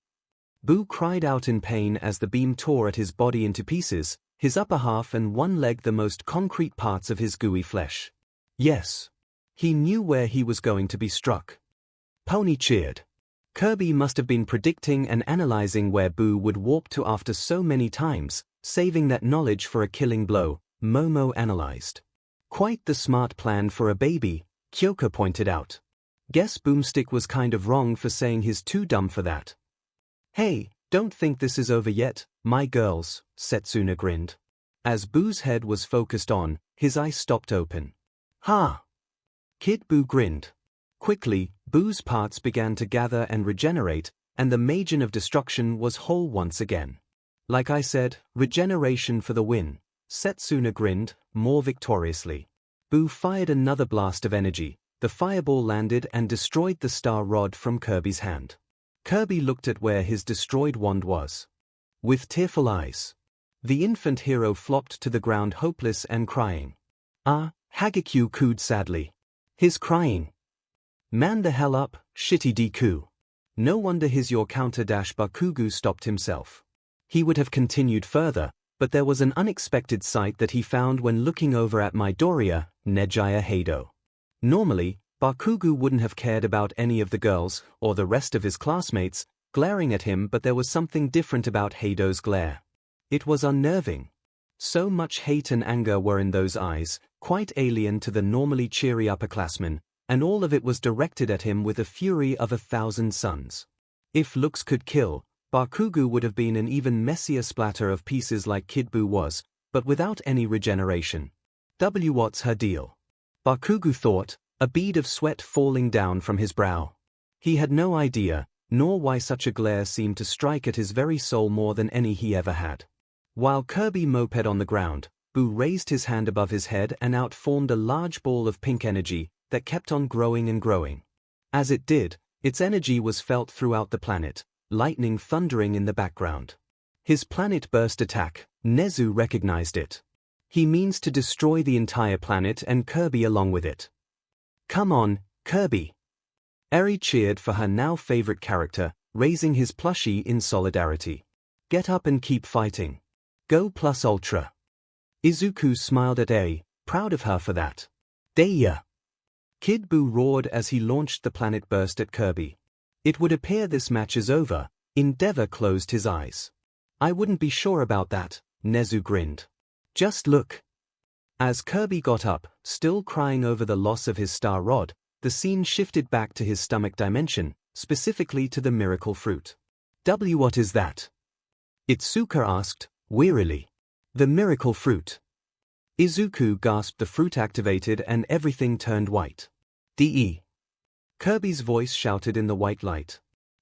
Boo cried out in pain as the beam tore at his body into pieces, his upper half and one leg the most concrete parts of his gooey flesh. Yes. He knew where he was going to be struck. Pony cheered. Kirby must have been predicting and analyzing where Boo would warp to after so many times, saving that knowledge for a killing blow, Momo analyzed. Quite the smart plan for a baby, Kyoka pointed out. Guess Boomstick was kind of wrong for saying he's too dumb for that. Hey, don't think this is over yet, my girls, Setsuna grinned. As Boo's head was focused on, his eyes stopped open. Ha! Kid Boo grinned. Quickly, Boo's parts began to gather and regenerate, and the Magen of Destruction was whole once again. Like I said, regeneration for the win, Setsuna grinned, more victoriously. Boo fired another blast of energy, the fireball landed and destroyed the star rod from Kirby's hand. Kirby looked at where his destroyed wand was. With tearful eyes. The infant hero flopped to the ground hopeless and crying. 𝐒𝐻𝐽 cooed sadly. His crying. Man the hell up, shitty Deku. No wonder his your counter-Bakugu stopped himself. He would have continued further, but there was an unexpected sight that he found when looking over at Midoriya, Nejaya Hado. Normally, Bakugu wouldn't have cared about any of the girls, or the rest of his classmates, glaring at him, but there was something different about Hado's glare. It was unnerving. So much hate and anger were in those eyes, quite alien to the normally cheery upperclassmen, and all of it was directed at him with the fury of 1,000 suns. If looks could kill, Bakugu would have been an even messier splatter of pieces like Kid Boo was, but without any regeneration. What's her deal? Bakugu thought, a bead of sweat falling down from his brow. He had no idea, nor why such a glare seemed to strike at his very soul more than any he ever had. While Kirby moped on the ground, Boo raised his hand above his head and out formed a large ball of pink energy that kept on growing and growing. As it did, its energy was felt throughout the planet, lightning thundering in the background. His planet burst attack, Nezu recognized it. He means to destroy the entire planet and Kirby along with it. Come on, Kirby. Eri cheered for her now favorite character, raising his plushie in solidarity. Get up and keep fighting. Go plus ultra. Izuku smiled at Eri, proud of her for that. Deya. Kid Boo roared as he launched the planet burst at Kirby. It would appear this match is over. Endeavor closed his eyes. I wouldn't be sure about that, Nezu grinned. Just look. As Kirby got up, still crying over the loss of his star rod, the scene shifted back to his stomach dimension, specifically to the miracle fruit. What is that? Itsuka asked, wearily. The miracle fruit. Izuku gasped. The fruit activated and everything turned white. Kirby's voice shouted in the white light.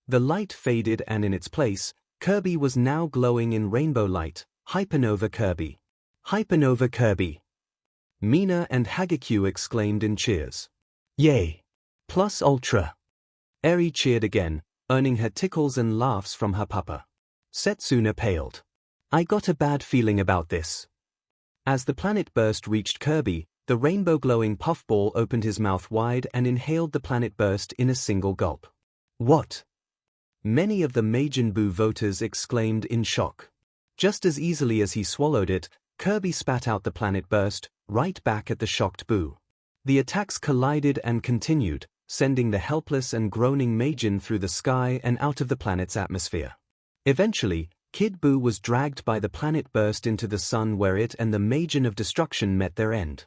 The light faded and in its place, Kirby was now glowing in rainbow light. Hypernova Kirby. Hypernova Kirby. Mina and 𝐻𝐽 exclaimed in cheers. Yay! Plus ultra. Eri cheered again, earning her tickles and laughs from her papa. Setsuna paled. I got a bad feeling about this. As the planet burst reached Kirby, the rainbow-glowing puffball opened his mouth wide and inhaled the planet burst in a single gulp. What? Many of the Majin Buu voters exclaimed in shock. Just as easily as he swallowed it, Kirby spat out the planet burst, right back at the shocked Buu. The attacks collided and continued, sending the helpless and groaning Majin through the sky and out of the planet's atmosphere. Eventually, Kid Buu was dragged by the planet burst into the sun where it and the Magen of Destruction met their end.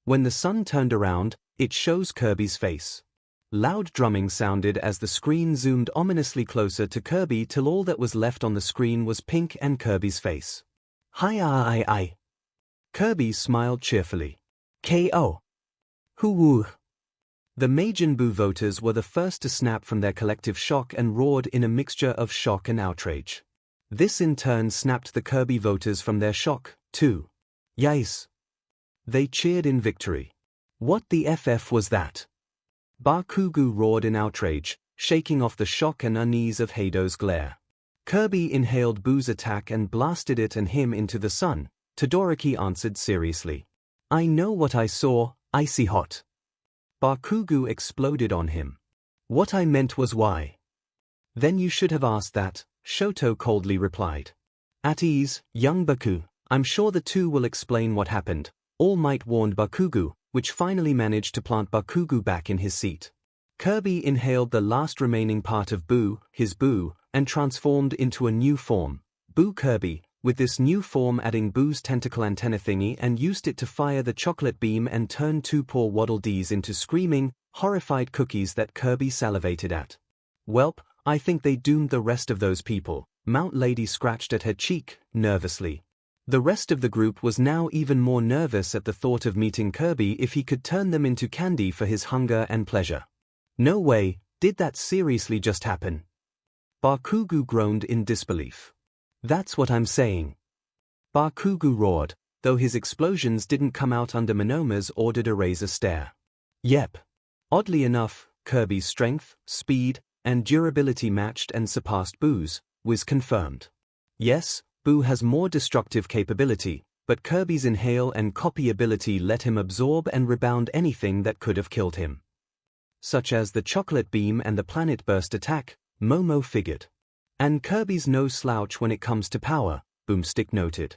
When the sun turned around, it shows Kirby's face. Loud drumming sounded as the screen zoomed ominously closer to Kirby till all that was left on the screen was pink and Kirby's face. Hi. Kirby smiled cheerfully. K.O. Hoo-woo. The Majin Buu voters were the first to snap from their collective shock and roared in a mixture of shock and outrage. This in turn snapped the Kirby voters from their shock, too. Yes. They cheered in victory. What the FF was that? Bakugu roared in outrage, shaking off the shock and unease of Hado's glare. Kirby inhaled Buu's attack and blasted it and him into the sun. Todoroki answered seriously. I know what I saw, icy hot. Bakugu exploded on him. What I meant was why. Then you should have asked that, Shoto coldly replied. At ease, young Baku, I'm sure the two will explain what happened, All Might warned Bakugo, which finally managed to plant Bakugo back in his seat. Kirby inhaled the last remaining part of Boo, his Boo, and transformed into a new form, Boo Kirby, with this new form adding Boo's tentacle antenna thingy and used it to fire the chocolate beam and turn two poor Waddle Dees into screaming, horrified cookies that Kirby salivated at. Welp, I think they doomed the rest of those people, Mount Lady scratched at her cheek, nervously. The rest of the group was now even more nervous at the thought of meeting Kirby if he could turn them into candy for his hunger and pleasure. No way, did that seriously just happen? Bakugo groaned in disbelief. That's what I'm saying. Bakugo roared, though his explosions didn't come out under Monoma's ordered eraser stare. Yep. Oddly enough, Kirby's strength, speed, and durability matched and surpassed Boo's, was confirmed. Yes, Boo has more destructive capability, but Kirby's inhale and copy ability let him absorb and rebound anything that could have killed him. Such as the chocolate beam and the planet burst attack, Momo figured. And Kirby's no slouch when it comes to power, Boomstick noted.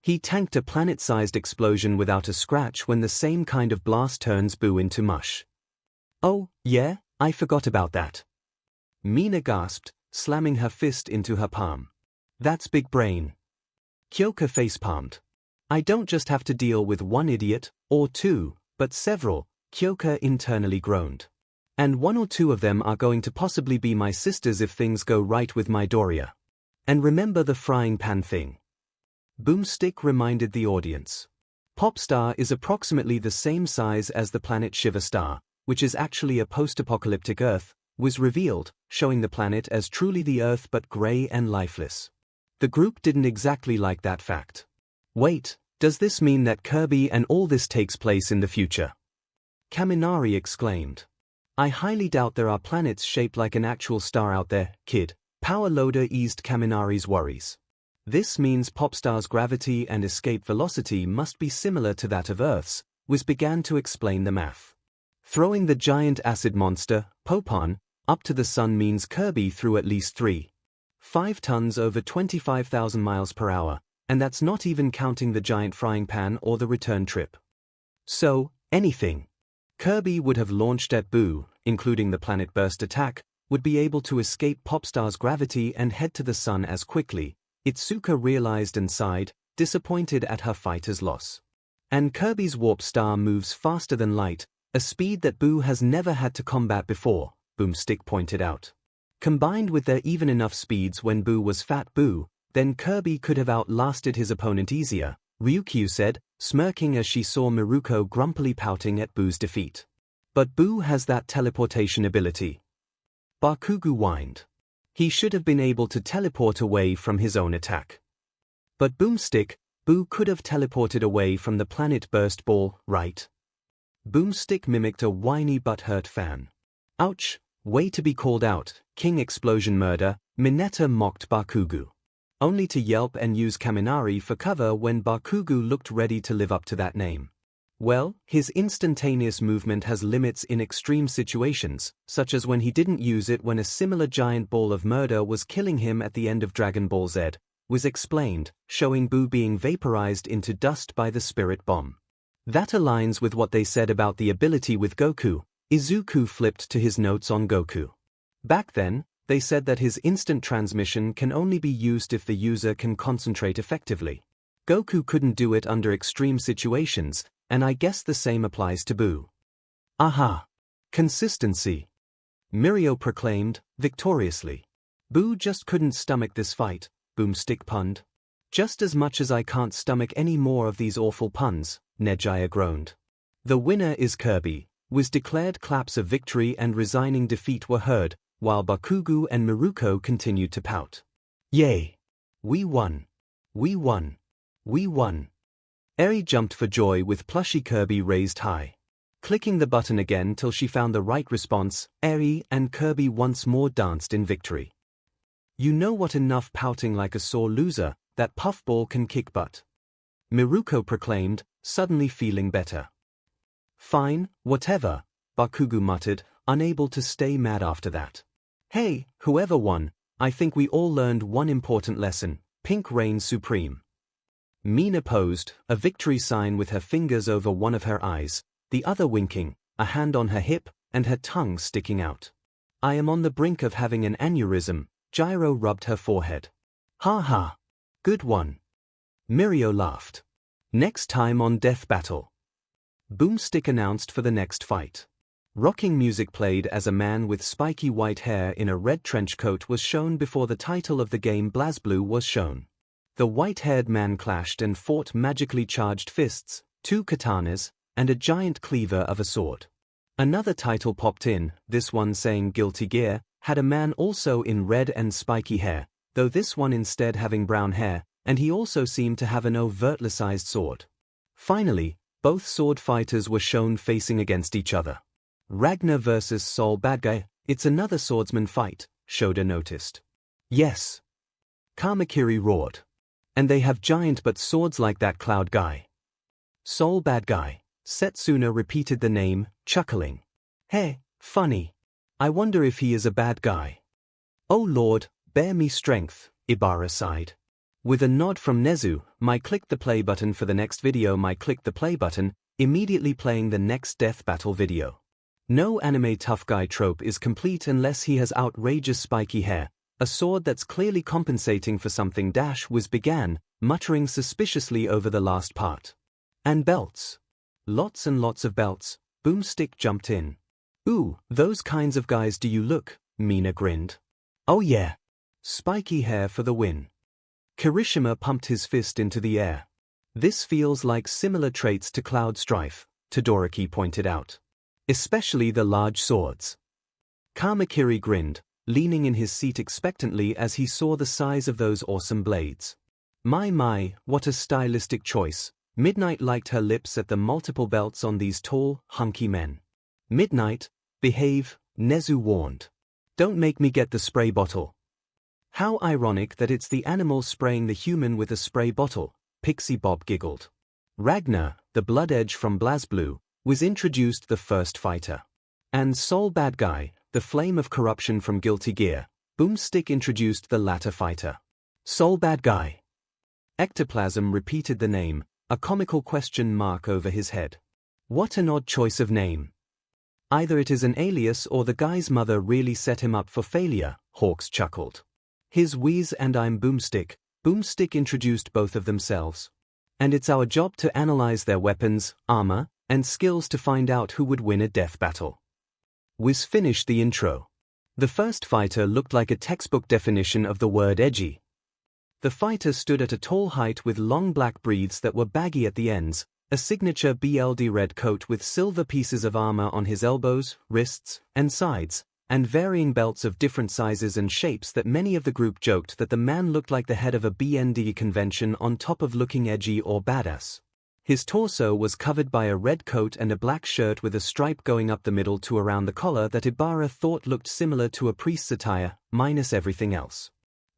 He tanked a planet-sized explosion without a scratch when the same kind of blast turns Boo into mush. Oh, yeah, I forgot about that. Mina gasped, slamming her fist into her palm. That's big brain. 𝐾𝐽 facepalmed. I don't just have to deal with one idiot, or two, but several, 𝐾𝐽 internally groaned. And one or two of them are going to possibly be my sisters if things go right with Midoriya. And remember the frying pan thing. Boomstick reminded the audience. Popstar is approximately the same size as the planet Shiva Star, which is actually a post-apocalyptic Earth, was revealed, showing the planet as truly the Earth but grey and lifeless. The group didn't exactly like that fact. Wait, does this mean that Kirby and all this takes place in the future? Kaminari exclaimed. I highly doubt there are planets shaped like an actual star out there, kid. Power Loader eased Kaminari's worries. This means Popstar's gravity and escape velocity must be similar to that of Earth's, Wiz began to explain the math. Throwing the giant acid monster, Popon, up to the sun means Kirby threw at least 3.5 tons over 25,000 miles per hour, and that's not even counting the giant frying pan or the return trip. So, anything Kirby would have launched at Boo, including the planet burst attack, would be able to escape Popstar's gravity and head to the sun as quickly, Itsuka realized and sighed, disappointed at her fighter's loss. And Kirby's warp star moves faster than light, a speed that Boo has never had to combat before, Boomstick pointed out. Combined with their even enough speeds when Boo was Fat Boo, then Kirby could have outlasted his opponent easier, Ryukyu said, smirking as she saw Miruko grumpily pouting at Boo's defeat. But Boo has that teleportation ability. Bakugo whined. He should have been able to teleport away from his own attack. But Boomstick, Boo could have teleported away from the planet burst ball, right? Boomstick mimicked a whiny butthurt fan. Ouch, way to be called out, King Explosion Murder, Mineta mocked Bakugo. Only to yelp and use Kaminari for cover when Bakugo looked ready to live up to that name. Well, his instantaneous movement has limits in extreme situations, such as when he didn't use it when a similar giant ball of murder was killing him at the end of Dragon Ball Z, was explained, showing Boo being vaporized into dust by the spirit bomb. That aligns with what they said about the ability with Goku. Izuku flipped to his notes on Goku. Back then, they said that his instant transmission can only be used if the user can concentrate effectively. Goku couldn't do it under extreme situations, and I guess the same applies to Boo. Aha! Consistency! Mirio proclaimed, victoriously. Boo just couldn't stomach this fight, Boomstick punned. Just as much as I can't stomach any more of these awful puns, Nejaya groaned. The winner is Kirby, Wiz declared. Claps of victory and resigning defeat were heard, while Bakugo and Miruko continued to pout. Yay! We won! We won! We won! Eri jumped for joy with plushie Kirby raised high. Clicking the button again till she found the right response, Eri and Kirby once more danced in victory. You know what, enough pouting like a sore loser, that puffball can kick butt. Miruko proclaimed, suddenly feeling better. Fine, whatever, Bakugo muttered, unable to stay mad after that. Hey, whoever won, I think we all learned one important lesson: pink reigns supreme. Mina posed, a victory sign with her fingers over one of her eyes, the other winking, a hand on her hip, and her tongue sticking out. I am on the brink of having an aneurysm. Gyro rubbed her forehead. Ha ha. Good one. Mirio laughed. Next time on Death Battle. Boomstick announced for the next fight. Rocking music played as a man with spiky white hair in a red trench coat was shown before the title of the game BlazBlue was shown. The white-haired man clashed and fought magically charged fists, 2 katanas, and a giant cleaver of a sword. Another title popped in, this one saying Guilty Gear, had a man also in red and spiky hair, though this one instead having brown hair, and he also seemed to have an overtly-sized sword. Finally, both sword fighters were shown facing against each other. Ragnar vs. 𝐒𝐿, it's another swordsman fight, Shoda noticed. Yes. Kamakiri roared. And they have giant but swords like that cloud guy. 𝐒𝐿. Setsuna repeated the name, chuckling. Hey, funny. I wonder if he is a bad guy. Oh Lord, bear me strength, Ibara sighed. With a nod from Nezu, click the play button for the next video. Click the play button, immediately playing the next death battle video. No anime tough guy trope is complete unless he has outrageous spiky hair, a sword that's clearly compensating for something. Wiz began, muttering suspiciously over the last part. And belts. Lots and lots of belts. Boomstick jumped in. Ooh, those kinds of guys do you look, Mina grinned. Oh yeah. Spiky hair for the win. Kirishima pumped his fist into the air. This feels like similar traits to Cloud Strife, Todoroki pointed out. Especially the large swords. Kamakiri grinned, leaning in his seat expectantly as he saw the size of those awesome blades. My, what a stylistic choice. Midnight liked her lips at the multiple belts on these tall, hunky men. Midnight, behave, Nezu warned. Don't make me get the spray bottle. How ironic that it's the animal spraying the human with a spray bottle, Pixie Bob giggled. Ragnar, the blood edge from BlazBlue, was introduced the first fighter. And 𝐒𝐿, the flame of corruption from Guilty Gear, Boomstick introduced the latter fighter. 𝐒𝐿. Ectoplasm repeated the name, a comical question mark over his head. What an odd choice of name. Either it is an alias or the guy's mother really set him up for failure, Hawks chuckled. His Wheeze and I'm Boomstick. Boomstick introduced both of themselves. And it's our job to analyze their weapons, armor, and skills to find out who would win a death battle. Wiz finished the intro. The first fighter looked like a textbook definition of the word edgy. The fighter stood at a tall height with long black breathes that were baggy at the ends, a signature BLD red coat with silver pieces of armor on his elbows, wrists, and sides, and varying belts of different sizes and shapes that many of the group joked that the man looked like the head of a BND convention on top of looking edgy or badass. His torso was covered by a red coat and a black shirt with a stripe going up the middle to around the collar that Ibara thought looked similar to a priest's attire, minus everything else.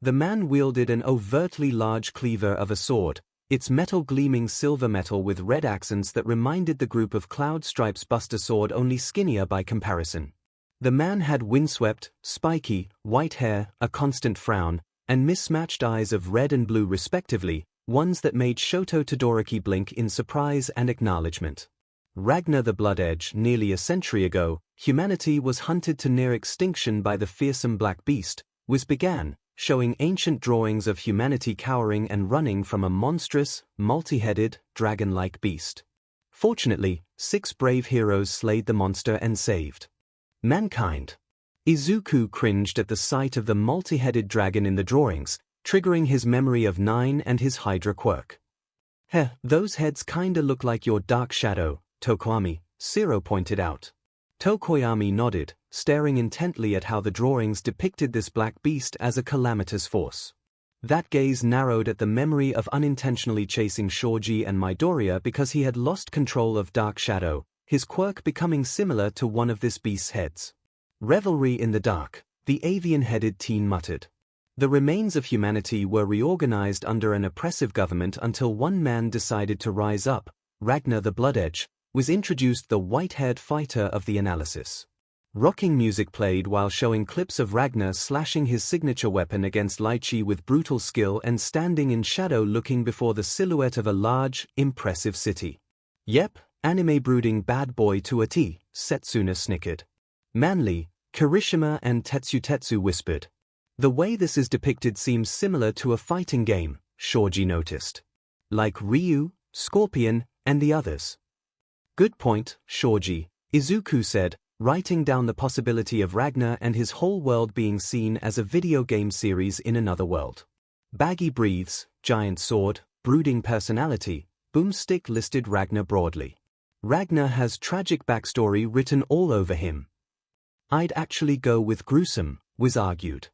The man wielded an overtly large cleaver of a sword, its metal gleaming silver metal with red accents that reminded the group of Cloud Stripe's Buster Sword, only skinnier by comparison. The man had windswept, spiky, white hair, a constant frown, and mismatched eyes of red and blue respectively, ones that made Shoto Todoroki blink in surprise and acknowledgement. Ragnar the Blood Edge. Nearly a century ago, humanity was hunted to near extinction by the fearsome Black Beast, Wiz began, showing ancient drawings of humanity cowering and running from a monstrous, multi-headed, dragon-like beast. Fortunately, 6 brave heroes slayed the monster and saved mankind. Izuku cringed at the sight of the multi-headed dragon in the drawings, triggering his memory of 9 and his Hydra quirk. Heh, those heads kinda look like your dark shadow, Tokoyami, Zero pointed out. Tokoyami nodded, staring intently at how the drawings depicted this black beast as a calamitous force. That gaze narrowed at the memory of unintentionally chasing Shoji and Midoriya because he had lost control of Dark Shadow, his quirk becoming similar to one of this beast's heads. Revelry in the dark, the avian-headed teen muttered. The remains of humanity were reorganized under an oppressive government until one man decided to rise up. Ragnar the Blood Edge was introduced, the white-haired fighter of the analysis. Rocking music played while showing clips of Ragnar slashing his signature weapon against Lichi with brutal skill and standing in shadow looking before the silhouette of a large, impressive city. Yep, anime brooding bad boy to a T, Setsuna snickered. Manly, Kirishima and Tetsu whispered. The way this is depicted seems similar to a fighting game, Shoji noticed. Like Ryu, Scorpion, and the others. Good point, Shoji, Izuku said, writing down the possibility of Ragnar and his whole world being seen as a video game series in another world. Baggy breathes, giant sword, brooding personality, Boomstick listed Ragnar broadly. Ragnar has tragic backstory written all over him. I'd actually go with gruesome, Wiz argued.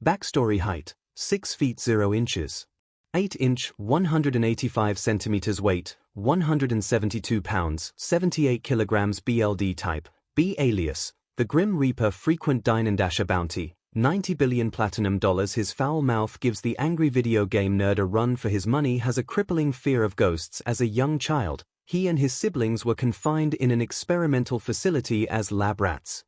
Backstory height, 6 feet 0 inches. 8-inch, 185 centimeters weight, 172 pounds, 78 kilograms BLD type. B alias, the Grim Reaper frequent Dine and Dasher bounty, $90 billion platinum. His foul mouth gives the angry video game nerd a run for his money. Has a crippling fear of ghosts. As a young child, he and his siblings were confined in an experimental facility as lab rats.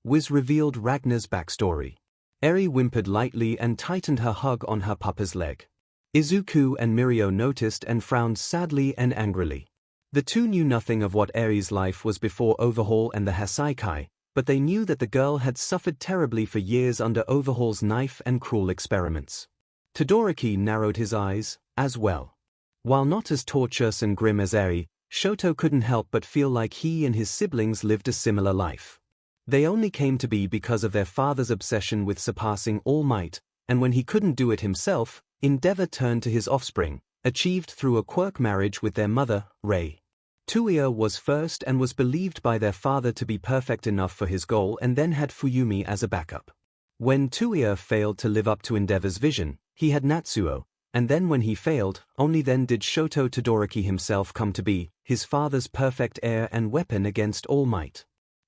Wiz revealed Ragnar's backstory. Eri whimpered lightly and tightened her hug on her papa's leg. Izuku and Mirio noticed and frowned sadly and angrily. The two knew nothing of what Eri's life was before Overhaul and the Hasaikai, but they knew that the girl had suffered terribly for years under Overhaul's knife and cruel experiments. Todoroki narrowed his eyes, as well. While not as torturous and grim as Eri, Shoto couldn't help but feel like he and his siblings lived a similar life. They only came to be because of their father's obsession with surpassing all might, and when he couldn't do it himself, Endeavor turned to his offspring, achieved through a quirk marriage with their mother, Rei. Tuya was first and was believed by their father to be perfect enough for his goal and then had Fuyumi as a backup. When Tuya failed to live up to Endeavor's vision, he had Natsuo, and then when he failed, only then did Shoto Todoroki himself come to be, his father's perfect heir and weapon against all might.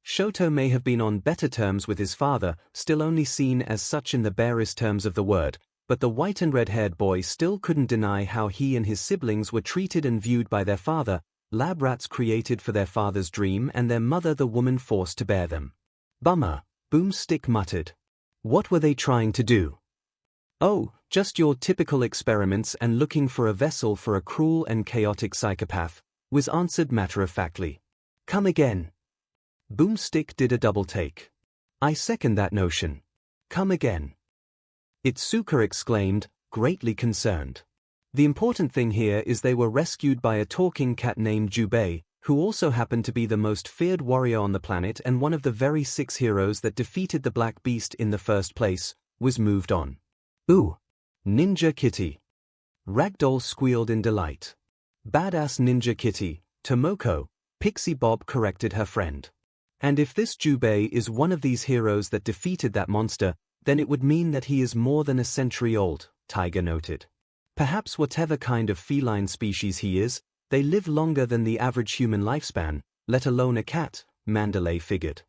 Shoto may have been on better terms with his father, still only seen as such in the barest terms of the word, but the white and red-haired boy still couldn't deny how he and his siblings were treated and viewed by their father, lab rats created for their father's dream and their mother the woman forced to bear them. Bummer, Boomstick muttered. What were they trying to do? Oh, just your typical experiments and looking for a vessel for a cruel and chaotic psychopath, was answered matter-of-factly. Come again. Boomstick did a double take. I second that notion. Come again. Itsuka exclaimed, greatly concerned. The important thing here is they were rescued by a talking cat named Jubei, who also happened to be the most feared warrior on the planet and one of the very 6 heroes that defeated the Black Beast in the first place, was moved on. Ooh. Ninja Kitty. Ragdoll squealed in delight. Badass Ninja Kitty, Tomoko, Pixie Bob corrected her friend. And if this Jubei is one of these heroes that defeated that monster, then it would mean that he is more than a century old, Tiger noted. Perhaps whatever kind of feline species he is, they live longer than the average human lifespan, let alone a cat, Mandalay figured.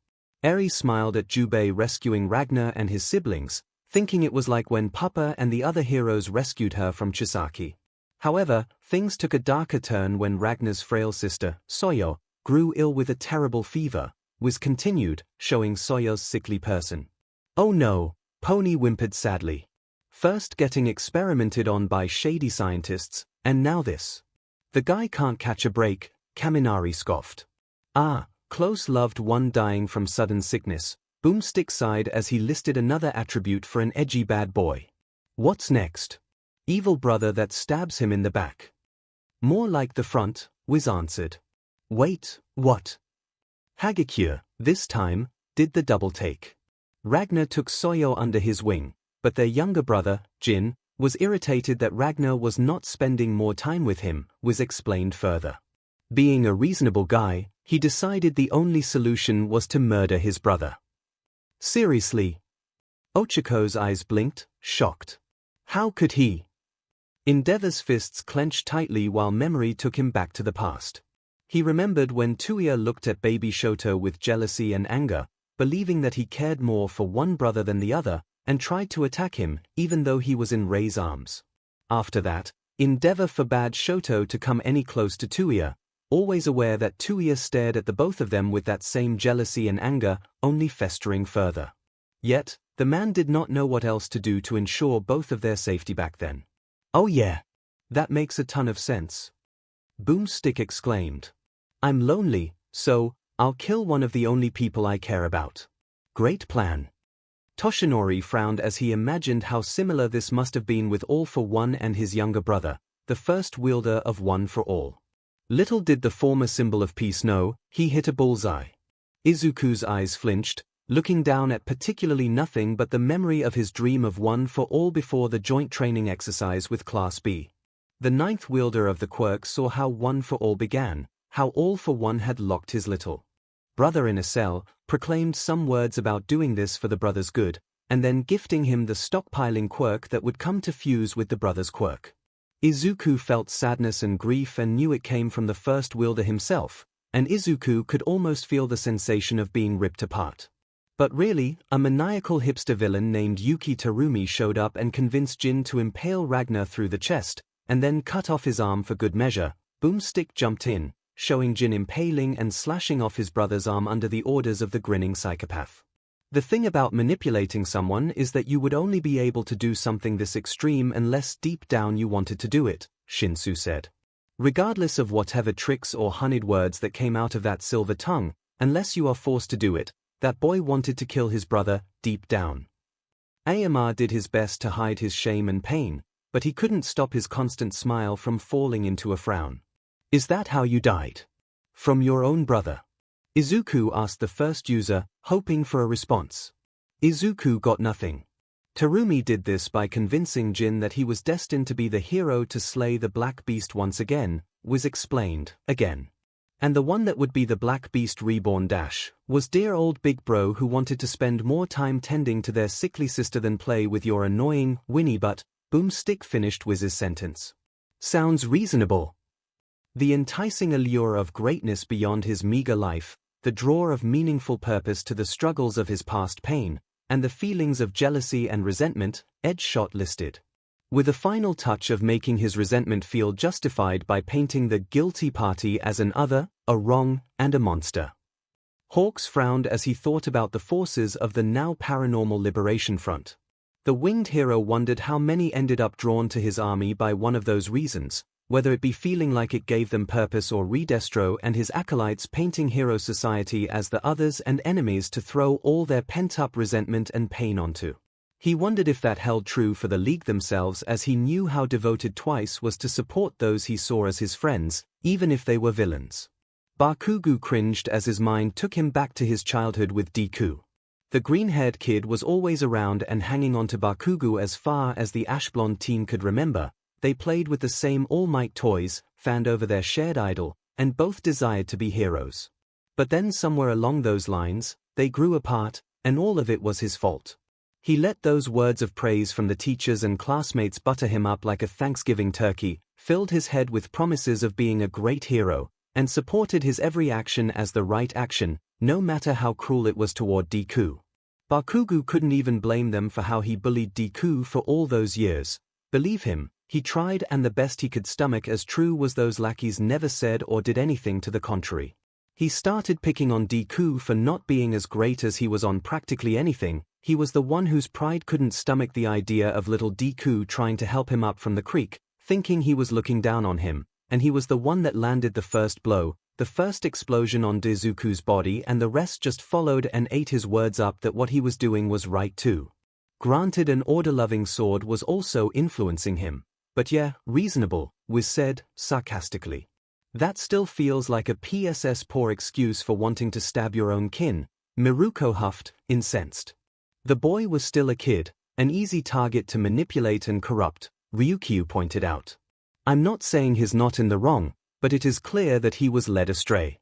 Eri smiled at Jubei rescuing Ragnar and his siblings, thinking it was like when Papa and the other heroes rescued her from Chisaki. However, things took a darker turn when Ragnar's frail sister, Soyo, grew ill with a terrible fever, was continued, showing Soyo's sickly person. Oh no, Pony whimpered sadly. First getting experimented on by shady scientists, and now this. The guy can't catch a break, Kaminari scoffed. Ah, close loved one dying from sudden sickness, Boomstick sighed as he listed another attribute for an edgy bad boy. What's next? Evil brother that stabs him in the back. More like the front, Wiz answered. Wait, what? Hagekure, this time, did the double take. Ragnar took Soyo under his wing, but their younger brother, Jin, was irritated that Ragnar was not spending more time with him, Wiz explained further. Being a reasonable guy, he decided the only solution was to murder his brother. Seriously? Ochiko's eyes blinked, shocked. How could he? Endeavor's fists clenched tightly while memory took him back to the past. He remembered when Tuya looked at baby Shoto with jealousy and anger, believing that he cared more for one brother than the other, and tried to attack him, even though he was in Rei's arms. After that, Endeavor forbade Shoto to come any close to Tuya, always aware that 𝐻𝐻𝐸 stared at the both of them with that same jealousy and anger, only festering further. Yet, the man did not know what else to do to ensure both of their safety back then. "Oh yeah. That makes a ton of sense," Boomstick exclaimed. "I'm lonely, so I'll kill one of the only people I care about." "Great plan." Toshinori frowned as he imagined how similar this must have been with All for One and his younger brother, the first wielder of One for All. Little did the former symbol of peace know, he hit a bullseye. Izuku's eyes flinched, looking down at particularly nothing but the memory of his dream of One for All before the joint training exercise with Class B. The ninth wielder of the quirk saw how One for All began, how All for One had locked his little brother in a cell, proclaimed some words about doing this for the brother's good, and then gifting him the stockpiling quirk that would come to fuse with the brother's quirk. Izuku felt sadness and grief and knew it came from the first wielder himself, and Izuku could almost feel the sensation of being ripped apart. But really, a maniacal hipster villain named Yuki Terumi showed up and convinced Jin to impale Ragnar through the chest, and then cut off his arm for good measure. Boomstick jumped in, showing Jin impaling and slashing off his brother's arm under the orders of the grinning psychopath. The thing about manipulating someone is that you would only be able to do something this extreme unless deep down you wanted to do it, Shinsu said. Regardless of whatever tricks or honeyed words that came out of that silver tongue, unless you are forced to do it, that boy wanted to kill his brother, deep down. Aomar did his best to hide his shame and pain, but he couldn't stop his constant smile from falling into a frown. "Is that how you died? From your own brother?" Izuku asked the first user, hoping for a response. Izuku got nothing. Terumi did this by convincing Jin that he was destined to be the hero to slay the Black Beast once again, Wiz explained, again. And the one that would be the Black Beast reborn was dear old Big Bro who wanted to spend more time tending to their sickly sister than play with your annoying Winnie but, Boomstick finished Wiz's sentence. "Sounds reasonable." The enticing allure of greatness beyond his meager life, the draw of meaningful purpose to the struggles of his past pain, and the feelings of jealousy and resentment, Edgeshot listed. With a final touch of making his resentment feel justified by painting the guilty party as an other, a wrong, and a monster. Hawks frowned as he thought about the forces of the now paranormal Liberation Front. The winged hero wondered how many ended up drawn to his army by one of those reasons, whether it be feeling like it gave them purpose or Redestro and his acolytes painting Hero Society as the others and enemies to throw all their pent-up resentment and pain onto. He wondered if that held true for the League themselves, as he knew how devoted Twice was to support those he saw as his friends, even if they were villains. Bakugo cringed as his mind took him back to his childhood with Deku. The green-haired kid was always around and hanging on to Bakugo as far as the ash-blonde teen could remember. They played with the same All Might toys, fanned over their shared idol, and both desired to be heroes. But then somewhere along those lines, they grew apart, and all of it was his fault. He let those words of praise from the teachers and classmates butter him up like a Thanksgiving turkey, filled his head with promises of being a great hero, and supported his every action as the right action, no matter how cruel it was toward Deku. Bakugo couldn't even blame them for how he bullied Deku for all those years. Believe him, he tried, and the best he could stomach as true was those lackeys never said or did anything to the contrary. He started picking on Deku for not being as great as he was on practically anything. He was the one whose pride couldn't stomach the idea of little Deku trying to help him up from the creek, thinking he was looking down on him, and he was the one that landed the first blow, the first explosion on Dezuku's body, and the rest just followed and ate his words up that what he was doing was right too. Granted, an order-loving sword was also influencing him. But yeah, reasonable, Wiz said, sarcastically. That still feels like a PSS poor excuse for wanting to stab your own kin, Miruko huffed, incensed. The boy was still a kid, an easy target to manipulate and corrupt, Ryukyu pointed out. I'm not saying he's not in the wrong, but it is clear that he was led astray.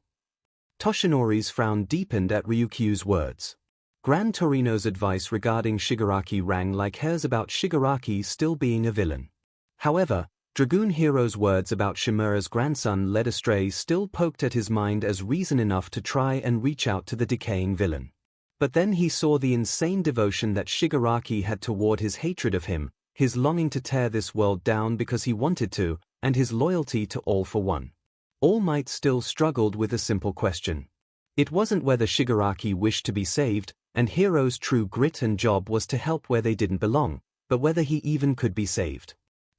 Toshinori's frown deepened at Ryukyu's words. Gran Torino's advice regarding Shigaraki rang like hers about Shigaraki still being a villain. However, Dragoon Hero's words about Shimura's grandson led astray still poked at his mind as reason enough to try and reach out to the decaying villain. But then he saw the insane devotion that Shigaraki had toward his hatred of him, his longing to tear this world down because he wanted to, and his loyalty to All for One. All Might still struggled with a simple question. It wasn't whether Shigaraki wished to be saved, and Hero's true grit and job was to help where they didn't belong, but whether he even could be saved.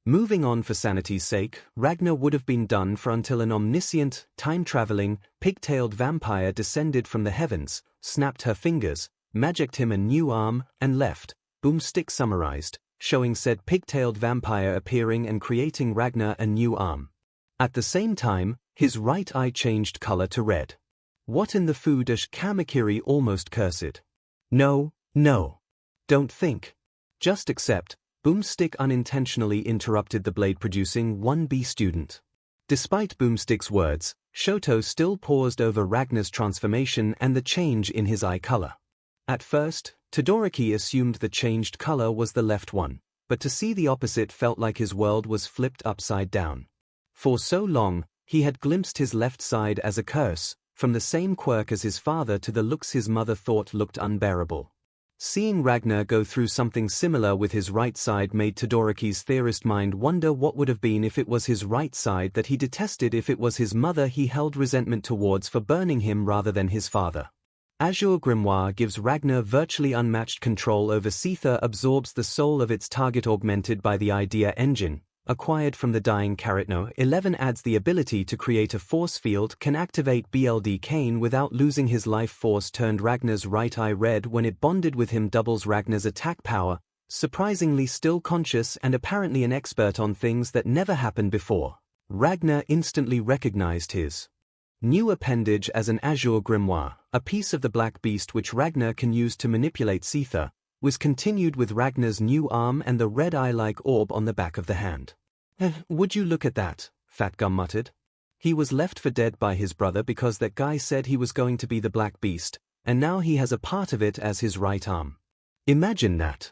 Moving on for sanity's sake, Ragnar would have been done for until an omniscient, time-traveling, pig-tailed vampire descended from the heavens, snapped her fingers, magicked him a new arm, and left. Boomstick summarized, showing said pig-tailed vampire appearing and creating Ragnar a new arm. At the same time, his right eye changed color to red. What in the food does Kamakiri almost cursed? No, no. Don't think. Just accept. Boomstick unintentionally interrupted the blade-producing 1B student. Despite Boomstick's words, Shoto still paused over Ragnar's transformation and the change in his eye color. At first, Todoroki assumed the changed color was the left one, but to see the opposite felt like his world was flipped upside down. For so long, he had glimpsed his left side as a curse, from the same quirk as his father to the looks his mother thought looked unbearable. Seeing Ragnar go through something similar with his right side made Todoroki's theorist mind wonder what would have been if it was his right side that he detested, if it was his mother he held resentment towards for burning him rather than his father. Azure Grimoire gives Ragnar virtually unmatched control over 𝐒𝐻, absorbs the soul of its target augmented by the idea engine, acquired from the dying Karatno. 11 adds the ability to create a force field, can activate 𝐵LD without losing his life force, turned Ragnar's right eye red when it bonded with him, doubles Ragnar's attack power, surprisingly still conscious and apparently an expert on things that never happened before. Ragnar instantly recognized his new appendage as an Azure Grimoire, a piece of the Black Beast which Ragnar can use to manipulate 𝐒𝐻, was continued with Ragnar's new arm and the red eye-like orb on the back of the hand. Would you look at that, Fat Gum muttered. He was left for dead by his brother because that guy said he was going to be the Black Beast, and now he has a part of it as his right arm. Imagine that.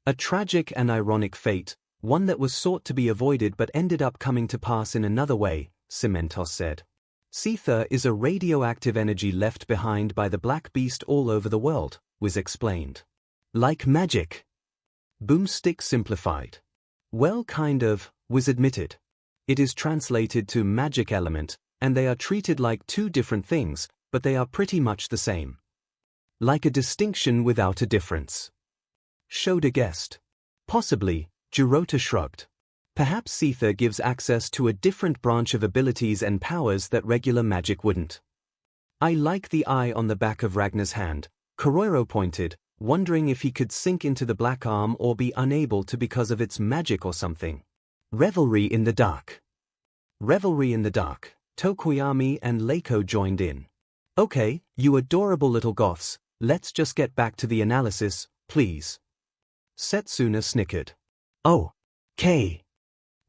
A tragic and ironic fate, one that was sought to be avoided but ended up coming to pass in another way, Cementos said. 𝐒𝐻 is a radioactive energy left behind by the Black Beast all over the world, Wiz explained. Like magic. Boomstick simplified. Well, kind of, Wiz admitted. It is translated to magic element, and they are treated like two different things, but they are pretty much the same. Like a distinction without a difference. Shoda guessed. Possibly, Jirota shrugged. Perhaps 𝐒𝐻 gives access to a different branch of abilities and powers that regular magic wouldn't. I like the eye on the back of Ragnar's hand, Koroiro pointed, wondering if he could sink into the black arm or be unable to because of its magic or something. Revelry in the dark. Revelry in the dark. Tokoyami and Leiko joined in. Okay, you adorable little goths, let's just get back to the analysis, please. Setsuna snickered. Oh. K.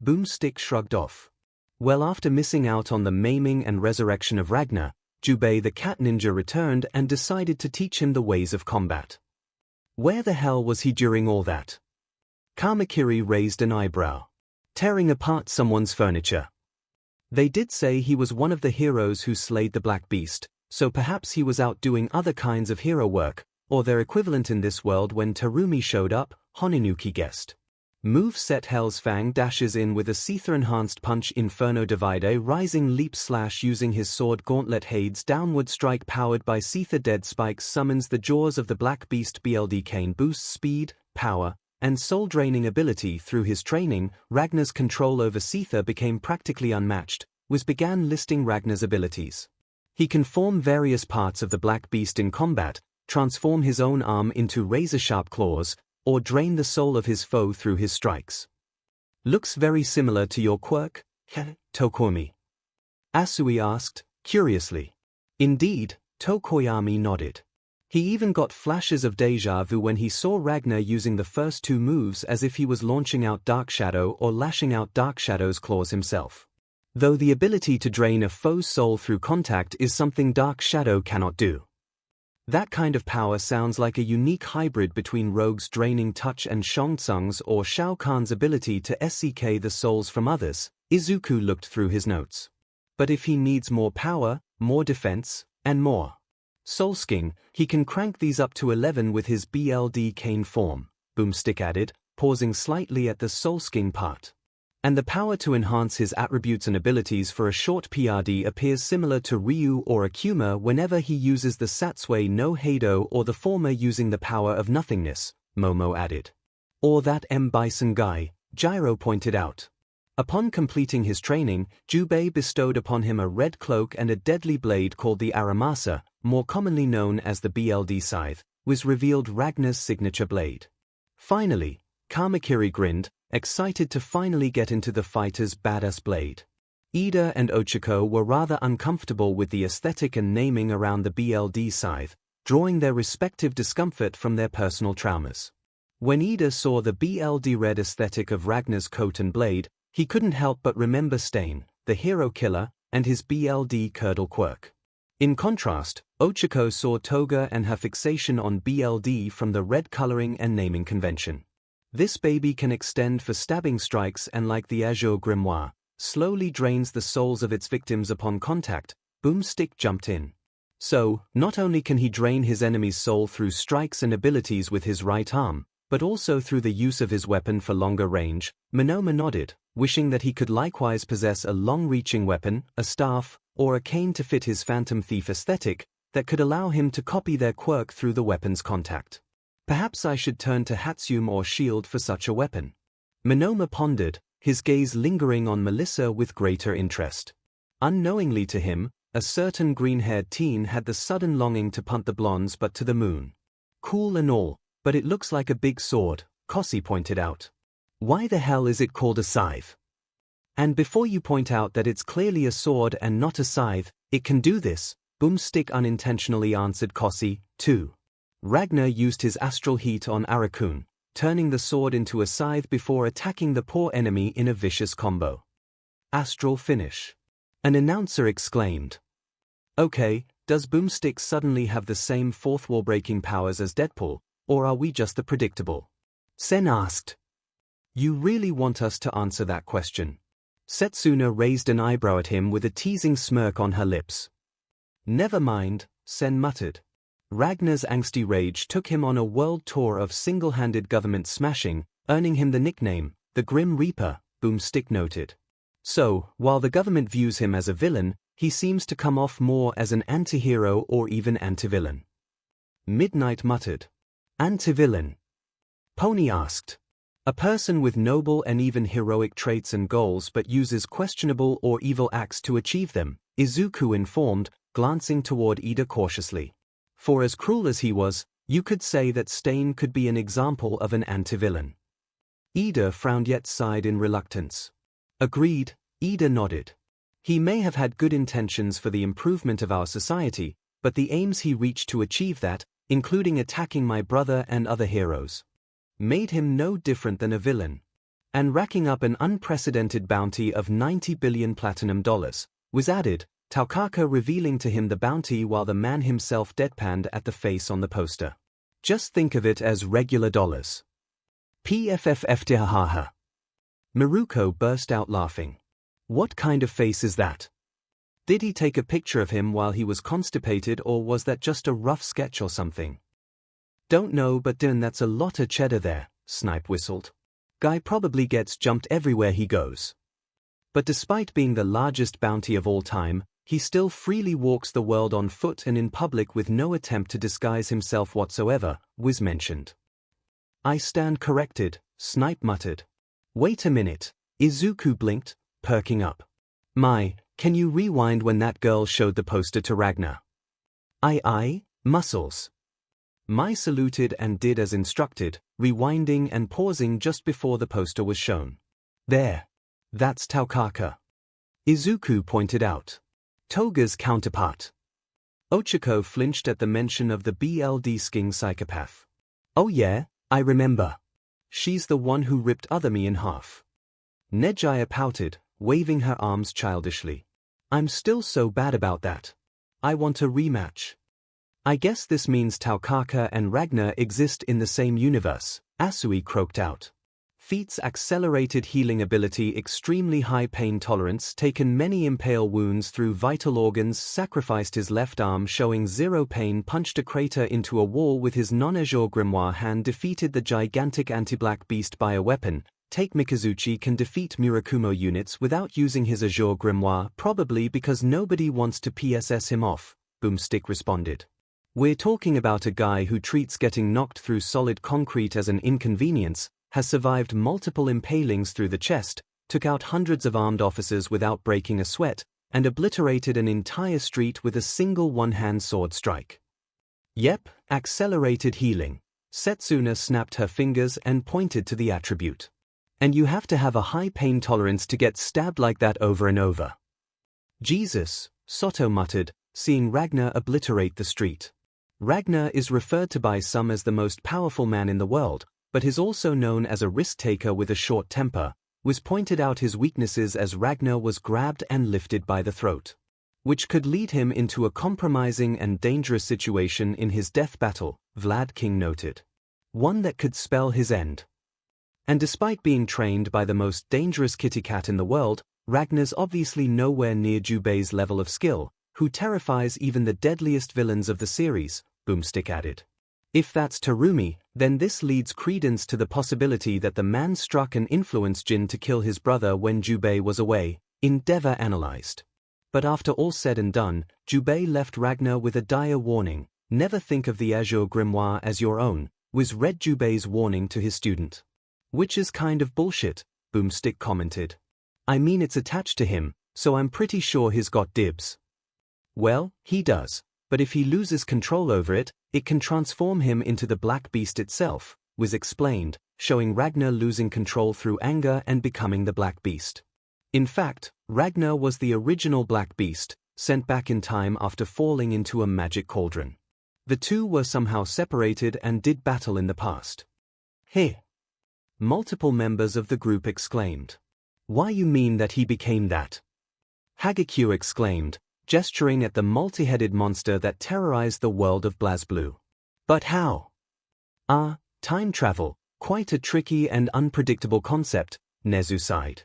Boomstick shrugged off. Well, after missing out on the maiming and resurrection of Ragnar, Jubei the cat ninja returned and decided to teach him the ways of combat. Where the hell was he during all that? Kamakiri raised an eyebrow. Tearing apart someone's furniture. They did say he was one of the heroes who slayed the Black Beast, so perhaps he was out doing other kinds of hero work, or their equivalent in this world. When Terumi showed up, Honinuki guessed. Moveset Hell's Fang dashes in with a 𝐒𝐻-enhanced punch Inferno Divide, rising leap slash using his sword Gauntlet Hades downward strike powered by 𝐒𝐻. Dead Spikes summons the jaws of the Black Beast. 𝐵LD boosts speed, power, and soul-draining ability through his training. Ragnar's control over 𝐒𝐻 became practically unmatched. Wiz began listing Ragnar's abilities. He can form various parts of the Black Beast in combat, transform his own arm into razor-sharp claws, or drain the soul of his foe through his strikes. Looks very similar to your quirk, Tokoyami? Asui asked, curiously. Indeed, Tokoyami nodded. He even got flashes of deja vu when he saw Ragnar using the first two moves as if he was launching out Dark Shadow or lashing out Dark Shadow's claws himself. Though the ability to drain a foe's soul through contact is something Dark Shadow cannot do. That kind of power sounds like a unique hybrid between Rogue's Draining Touch and Shang Tsung's or Shao Kahn's ability to SCK the souls from others. Izuku looked through his notes. But if he needs more power, more defense, and more soul sking, he can crank these up to 11 with his 𝐵LD form, Boomstick added, pausing slightly at the soul sking part. And the power to enhance his attributes and abilities for a short PRD appears similar to Ryu or Akuma whenever he uses the Satsui no Heido, or the former using the power of nothingness, Momo added. Or that Bison guy, Gyro pointed out. Upon completing his training, Jubei bestowed upon him a red cloak and a deadly blade called the Aramasa, more commonly known as the BLD Scythe, was revealed Ragnar's signature blade. Finally, Kamakiri grinned, excited to finally get into the fighter's badass blade. Ida and Ochako were rather uncomfortable with the aesthetic and naming around the BLD Scythe, drawing their respective discomfort from their personal traumas. When Ida saw the BLD red aesthetic of Ragnar's coat and blade, he couldn't help but remember Stain, the hero killer, and his BLD curdle quirk. In contrast, Ochako saw Toga and her fixation on BLD from the red coloring and naming convention. This baby can extend for stabbing strikes and, like the Azure Grimoire, slowly drains the souls of its victims upon contact. Boomstick jumped in. So, not only can he drain his enemy's soul through strikes and abilities with his right arm, but also through the use of his weapon for longer range. Monoma nodded, wishing that he could likewise possess a long-reaching weapon, a staff, or a cane to fit his Phantom Thief aesthetic, that could allow him to copy their quirk through the weapon's contact. Perhaps I should turn to Hatsum or Shield for such a weapon. Monoma pondered, his gaze lingering on Melissa with greater interest. Unknowingly to him, a certain green-haired teen had the sudden longing to punt the blondes but to the moon. Cool and all, but it looks like a big sword, Kossi pointed out. Why the hell is it called a scythe? And before you point out that it's clearly a sword and not a scythe, it can do this, Boomstick unintentionally answered Kossi, too. Ragnar used his astral heat on Arakun, turning the sword into a scythe before attacking the poor enemy in a vicious combo. Astral finish. An announcer exclaimed. Okay, does Boomstick suddenly have the same fourth wall-breaking powers as Deadpool, or are we just the predictable? Sen asked. You really want us to answer that question? Setsuna raised an eyebrow at him with a teasing smirk on her lips. Never mind, Sen muttered. Ragnar's angsty rage took him on a world tour of single-handed government smashing, earning him the nickname, the Grim Reaper, Boomstick noted. So, while the government views him as a villain, he seems to come off more as an anti-hero or even anti-villain. Midnight muttered. Anti-villain? Pony asked. A person with noble and even heroic traits and goals but uses questionable or evil acts to achieve them, Izuku informed, glancing toward Ida cautiously. For as cruel as he was, you could say that Stain could be an example of an anti-villain. Ida frowned yet sighed in reluctance. Agreed, Ida nodded. He may have had good intentions for the improvement of our society, but the aims he reached to achieve that, including attacking my brother and other heroes, made him no different than a villain. And racking up an unprecedented bounty of $90 billion platinum was added, Taukaka revealing to him the bounty while the man himself deadpanned at the face on the poster. Just think of it as regular dollars. PFFFTHAHA. Miruko burst out laughing. What kind of face is that? Did he take a picture of him while he was constipated, or was that just a rough sketch or something? Don't know, but then that's a lot of cheddar there, Snipe whistled. Guy probably gets jumped everywhere he goes. But despite being the largest bounty of all time, he still freely walks the world on foot and in public with no attempt to disguise himself whatsoever, Wiz mentioned. I stand corrected, Snipe muttered. Wait a minute, Izuku blinked, perking up. My, can you rewind when that girl showed the poster to Ragnar? Aye, muscles. Mai saluted and did as instructed, rewinding and pausing just before the poster was shown. There. That's Taukaka. Izuku pointed out. Toga's counterpart. Ochako flinched at the mention of the BLD Sking psychopath. Oh yeah, I remember. She's the one who ripped Otherme in half. Nejaya pouted, waving her arms childishly. I'm still so bad about that. I want a rematch. I guess this means Taukaka and Ragnar exist in the same universe, Asui croaked out. Feats accelerated healing ability, extremely high pain tolerance, taken many impale wounds through vital organs, sacrificed his left arm showing 0 pain, punched a crater into a wall with his non-Azure Grimoire hand, defeated the gigantic anti-black beast by a weapon, take Mikazuchi can defeat Murakumo units without using his Azure Grimoire, probably because nobody wants to PSS him off, Boomstick responded. We're talking about a guy who treats getting knocked through solid concrete as an inconvenience, has survived multiple impalings through the chest, took out hundreds of armed officers without breaking a sweat, and obliterated an entire street with a single one-hand sword strike. Yep, accelerated healing. Setsuna snapped her fingers and pointed to the attribute. And you have to have a high pain tolerance to get stabbed like that over and over. Jesus, Soto muttered, seeing Ragnar obliterate the street. Ragnar is referred to by some as the most powerful man in the world, but is also known as a risk-taker with a short temper, was pointed out his weaknesses as Ragnar was grabbed and lifted by the throat, which could lead him into a compromising and dangerous situation in his death battle, Vlad King noted. One that could spell his end. And despite being trained by the most dangerous kitty cat in the world, Ragnar's obviously nowhere near Jubei's level of skill, who terrifies even the deadliest villains of the series, Boomstick added. If that's Terumi, then this leads credence to the possibility that the man struck and influenced Jin to kill his brother when Jubei was away, Endeavor analyzed. But after all said and done, Jubei left Ragnar with a dire warning, never think of the Azure Grimoire as your own, was read Jubei's warning to his student. Which is kind of bullshit, Boomstick commented. I mean it's attached to him, so I'm pretty sure he's got dibs. Well, he does, but if he loses control over it, it can transform him into the Black Beast itself, was explained, showing Ragnar losing control through anger and becoming the Black Beast. In fact, Ragnar was the original Black Beast, sent back in time after falling into a magic cauldron. The two were somehow separated and did battle in the past. Hey! Multiple members of the group exclaimed. Why you mean that he became that? 𝐔𝐸𝐽 exclaimed, gesturing at the multi-headed monster that terrorized the world of BlazBlue. But how? Time travel, quite a tricky and unpredictable concept, Nezu sighed.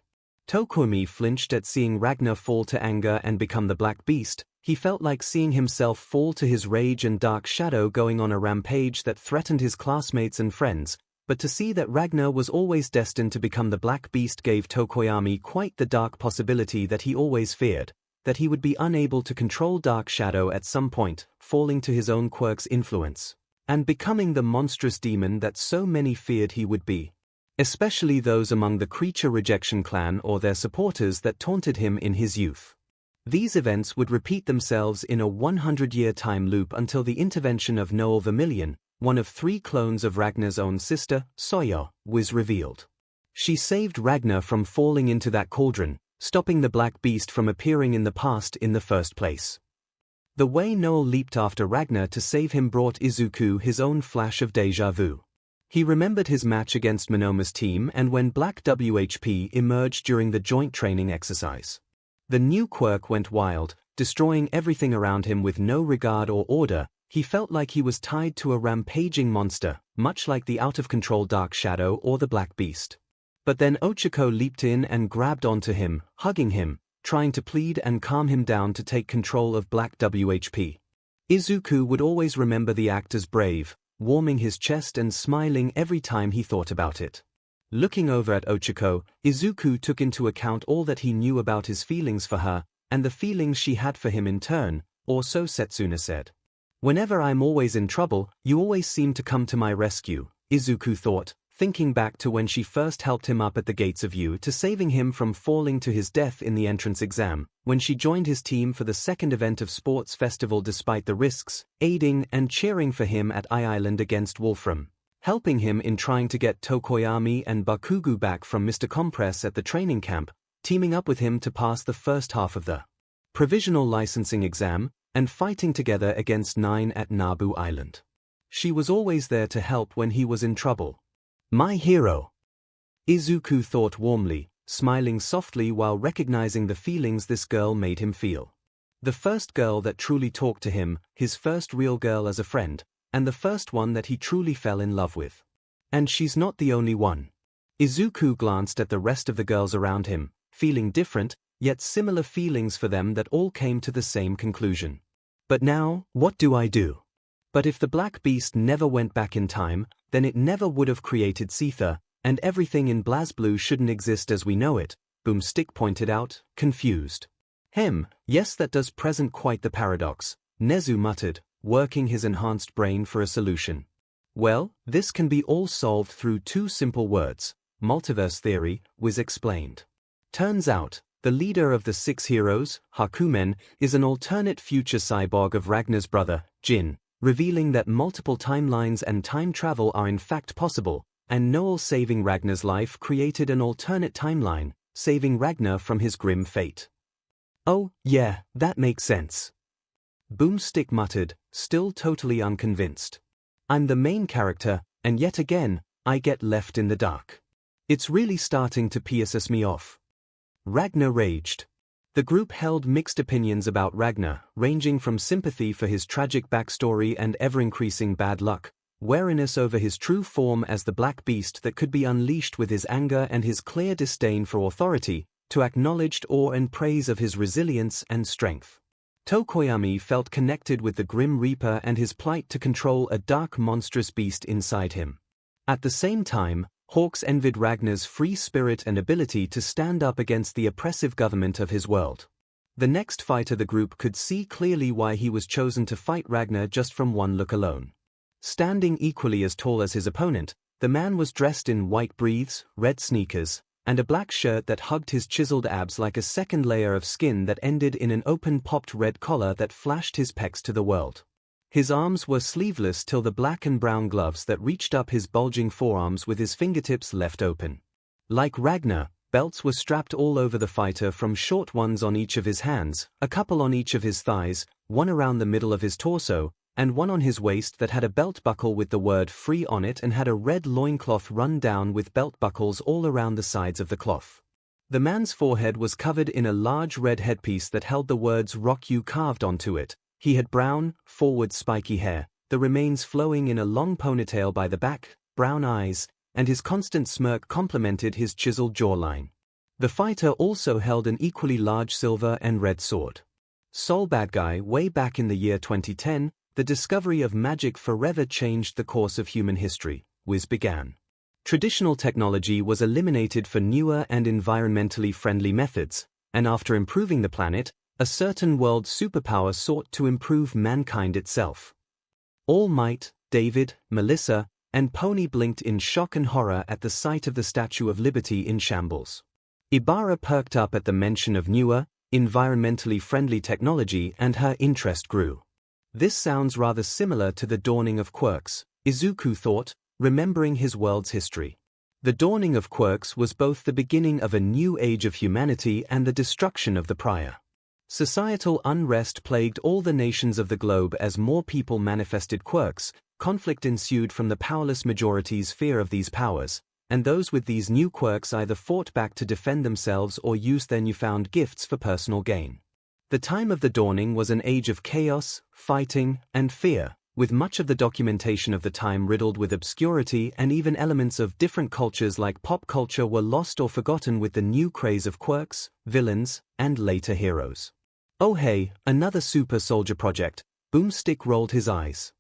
Tokumi flinched at seeing Ragnar fall to anger and become the Black Beast. He felt like seeing himself fall to his rage and dark shadow going on a rampage that threatened his classmates and friends, but to see that Ragnar was always destined to become the Black Beast gave Tokoyami quite the dark possibility that he always feared, that he would be unable to control Dark Shadow at some point, falling to his own quirk's influence, and becoming the monstrous demon that so many feared he would be, especially those among the Creature Rejection clan or their supporters that taunted him in his youth. These events would repeat themselves in a 100-year time loop until the intervention of Noel Vermilion, one of 3 clones of Ragnar's own sister, 𝐒𝐲, was revealed. She saved Ragnar from falling into that cauldron, stopping the Black Beast from appearing in the past in the first place. The way Noel leaped after Ragnar to save him brought Izuku his own flash of déjà vu. He remembered his match against Monoma's team and when Black WHP emerged during the joint training exercise. The new quirk went wild, destroying everything around him with no regard or order. He felt like he was tied to a rampaging monster, much like the out-of-control Dark Shadow or the Black Beast. But then Ochako leaped in and grabbed onto him, hugging him, trying to plead and calm him down to take control of Black WHP. Izuku would always remember the act as brave, warming his chest and smiling every time he thought about it. Looking over at Ochako, Izuku took into account all that he knew about his feelings for her, and the feelings she had for him in turn, or so Setsuna said. Whenever I'm always in trouble, you always seem to come to my rescue, Izuku thought, thinking back to when she first helped him up at the gates of U to saving him from falling to his death in the entrance exam, when she joined his team for the second event of Sports Festival despite the risks, aiding and cheering for him at I-Island against Wolfram, helping him in trying to get Tokoyami and Bakugu back from Mr. Compress at the training camp, teaming up with him to pass the first half of the provisional licensing exam, and fighting together against 9 at Nabu Island. She was always there to help when he was in trouble. My hero. Izuku thought warmly, smiling softly while recognizing the feelings this girl made him feel. The first girl that truly talked to him, his first real girl as a friend, and the first one that he truly fell in love with. And she's not the only one. Izuku glanced at the rest of the girls around him, feeling different, yet similar feelings for them that all came to the same conclusion. But now, what do I do? But if the Black Beast never went back in time, then it never would have created Seether, and everything in BlazBlue shouldn't exist as we know it, Boomstick pointed out, confused. Yes, that does present quite the paradox, Nezu muttered, working his enhanced brain for a solution. Well, this can be all solved through two simple words, multiverse theory, Wiz explained. Turns out, the leader of the 6 heroes, Hakumen, is an alternate future cyborg of Ragnar's brother, Jin, revealing that multiple timelines and time travel are in fact possible, and Noel saving Ragnar's life created an alternate timeline, saving Ragnar from his grim fate. Oh, yeah, that makes sense. Boomstick muttered, still totally unconvinced. I'm the main character, and yet again, I get left in the dark. It's really starting to piss me off. Ragnar raged. The group held mixed opinions about Ragnar, ranging from sympathy for his tragic backstory and ever-increasing bad luck, wariness over his true form as the black beast that could be unleashed with his anger and his clear disdain for authority, to acknowledged awe and praise of his resilience and strength. Tokoyami felt connected with the Grim Reaper and his plight to control a dark monstrous beast inside him. At the same time, Hawks envied Ragnar's free spirit and ability to stand up against the oppressive government of his world. The next fighter the group could see clearly why he was chosen to fight Ragnar just from one look alone. Standing equally as tall as his opponent, the man was dressed in white breeches, red sneakers, and a black shirt that hugged his chiseled abs like a second layer of skin that ended in an open-popped red collar that flashed his pecs to the world. His arms were sleeveless till the black and brown gloves that reached up his bulging forearms with his fingertips left open. Like Ragnar, belts were strapped all over the fighter, from short ones on each of his hands, a couple on each of his thighs, one around the middle of his torso, and one on his waist that had a belt buckle with the word free on it and had a red loincloth run down with belt buckles all around the sides of the cloth. The man's forehead was covered in a large red headpiece that held the words "Rock You" carved onto it. He had brown, forward spiky hair, the remains flowing in a long ponytail by the back, brown eyes, and his constant smirk complemented his chiseled jawline. The fighter also held an equally large silver and red sword. Soul bad guy. Way back in the year 2010, the discovery of magic forever changed the course of human history, Wiz began. Traditional technology was eliminated for newer and environmentally friendly methods, and after improving the planet, a certain world superpower sought to improve mankind itself. All Might, David, Melissa, and Pony blinked in shock and horror at the sight of the Statue of Liberty in shambles. Ibarra perked up at the mention of newer, environmentally friendly technology, and her interest grew. This sounds rather similar to the dawning of quirks, Izuku thought, remembering his world's history. The dawning of quirks was both the beginning of a new age of humanity and the destruction of the prior. Societal unrest plagued all the nations of the globe as more people manifested quirks, conflict ensued from the powerless majority's fear of these powers, and those with these new quirks either fought back to defend themselves or used their newfound gifts for personal gain. The time of the dawning was an age of chaos, fighting, and fear, with much of the documentation of the time riddled with obscurity, and even elements of different cultures like pop culture were lost or forgotten with the new craze of quirks, villains, and later heroes. Oh hey, another super soldier project, Boomstick rolled his eyes.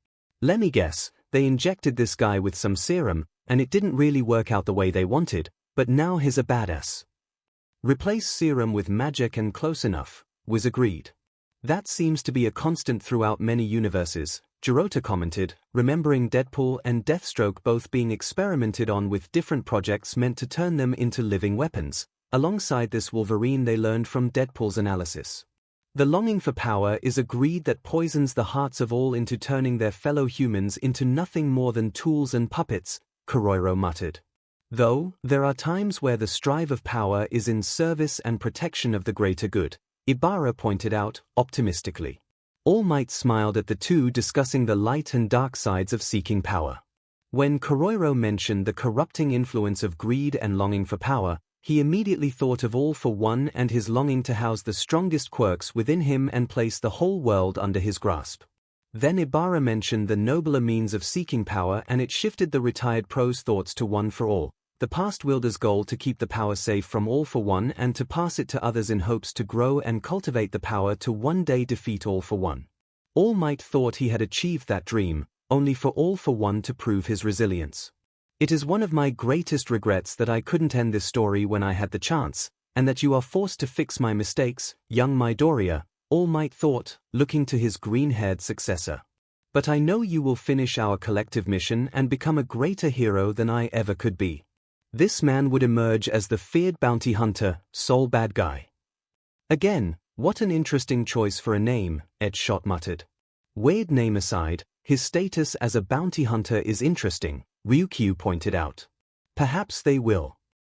Let me guess, they injected this guy with some serum, and it didn't really work out the way they wanted, but now he's a badass. Replace serum with magic and close enough, Wiz agreed. That seems to be a constant throughout many universes, 𝐒𝐿 commented, remembering Deadpool and Deathstroke both being experimented on with different projects meant to turn them into living weapons. Alongside this Wolverine they learned from Deadpool's analysis. The longing for power is a greed that poisons the hearts of all into turning their fellow humans into nothing more than tools and puppets, 𝐒𝐿 muttered. Though, there are times where the strive of power is in service and protection of the greater good, Ibarra pointed out, optimistically. All Might smiled at the two discussing the light and dark sides of seeking power. When 𝐒𝐿 mentioned the corrupting influence of greed and longing for power, he immediately thought of All for One and his longing to house the strongest quirks within him and place the whole world under his grasp. Then Ibarra mentioned the nobler means of seeking power, and it shifted the retired pro's thoughts to One for All, the past wielder's goal to keep the power safe from All for One and to pass it to others in hopes to grow and cultivate the power to one day defeat All for One. All Might thought he had achieved that dream, only for All for One to prove his resilience. It is one of my greatest regrets that I couldn't end this story when I had the chance, and that you are forced to fix my mistakes, young Midoriya, All Might thought, looking to his green-haired successor. But I know you will finish our collective mission and become a greater hero than I ever could be. This man would emerge as the feared bounty hunter, sole bad guy. Again, what an interesting choice for a name, 𝐻𝐻 muttered. Weird name aside, his status as a bounty hunter is interesting, Ryukyu pointed out. Perhaps they will.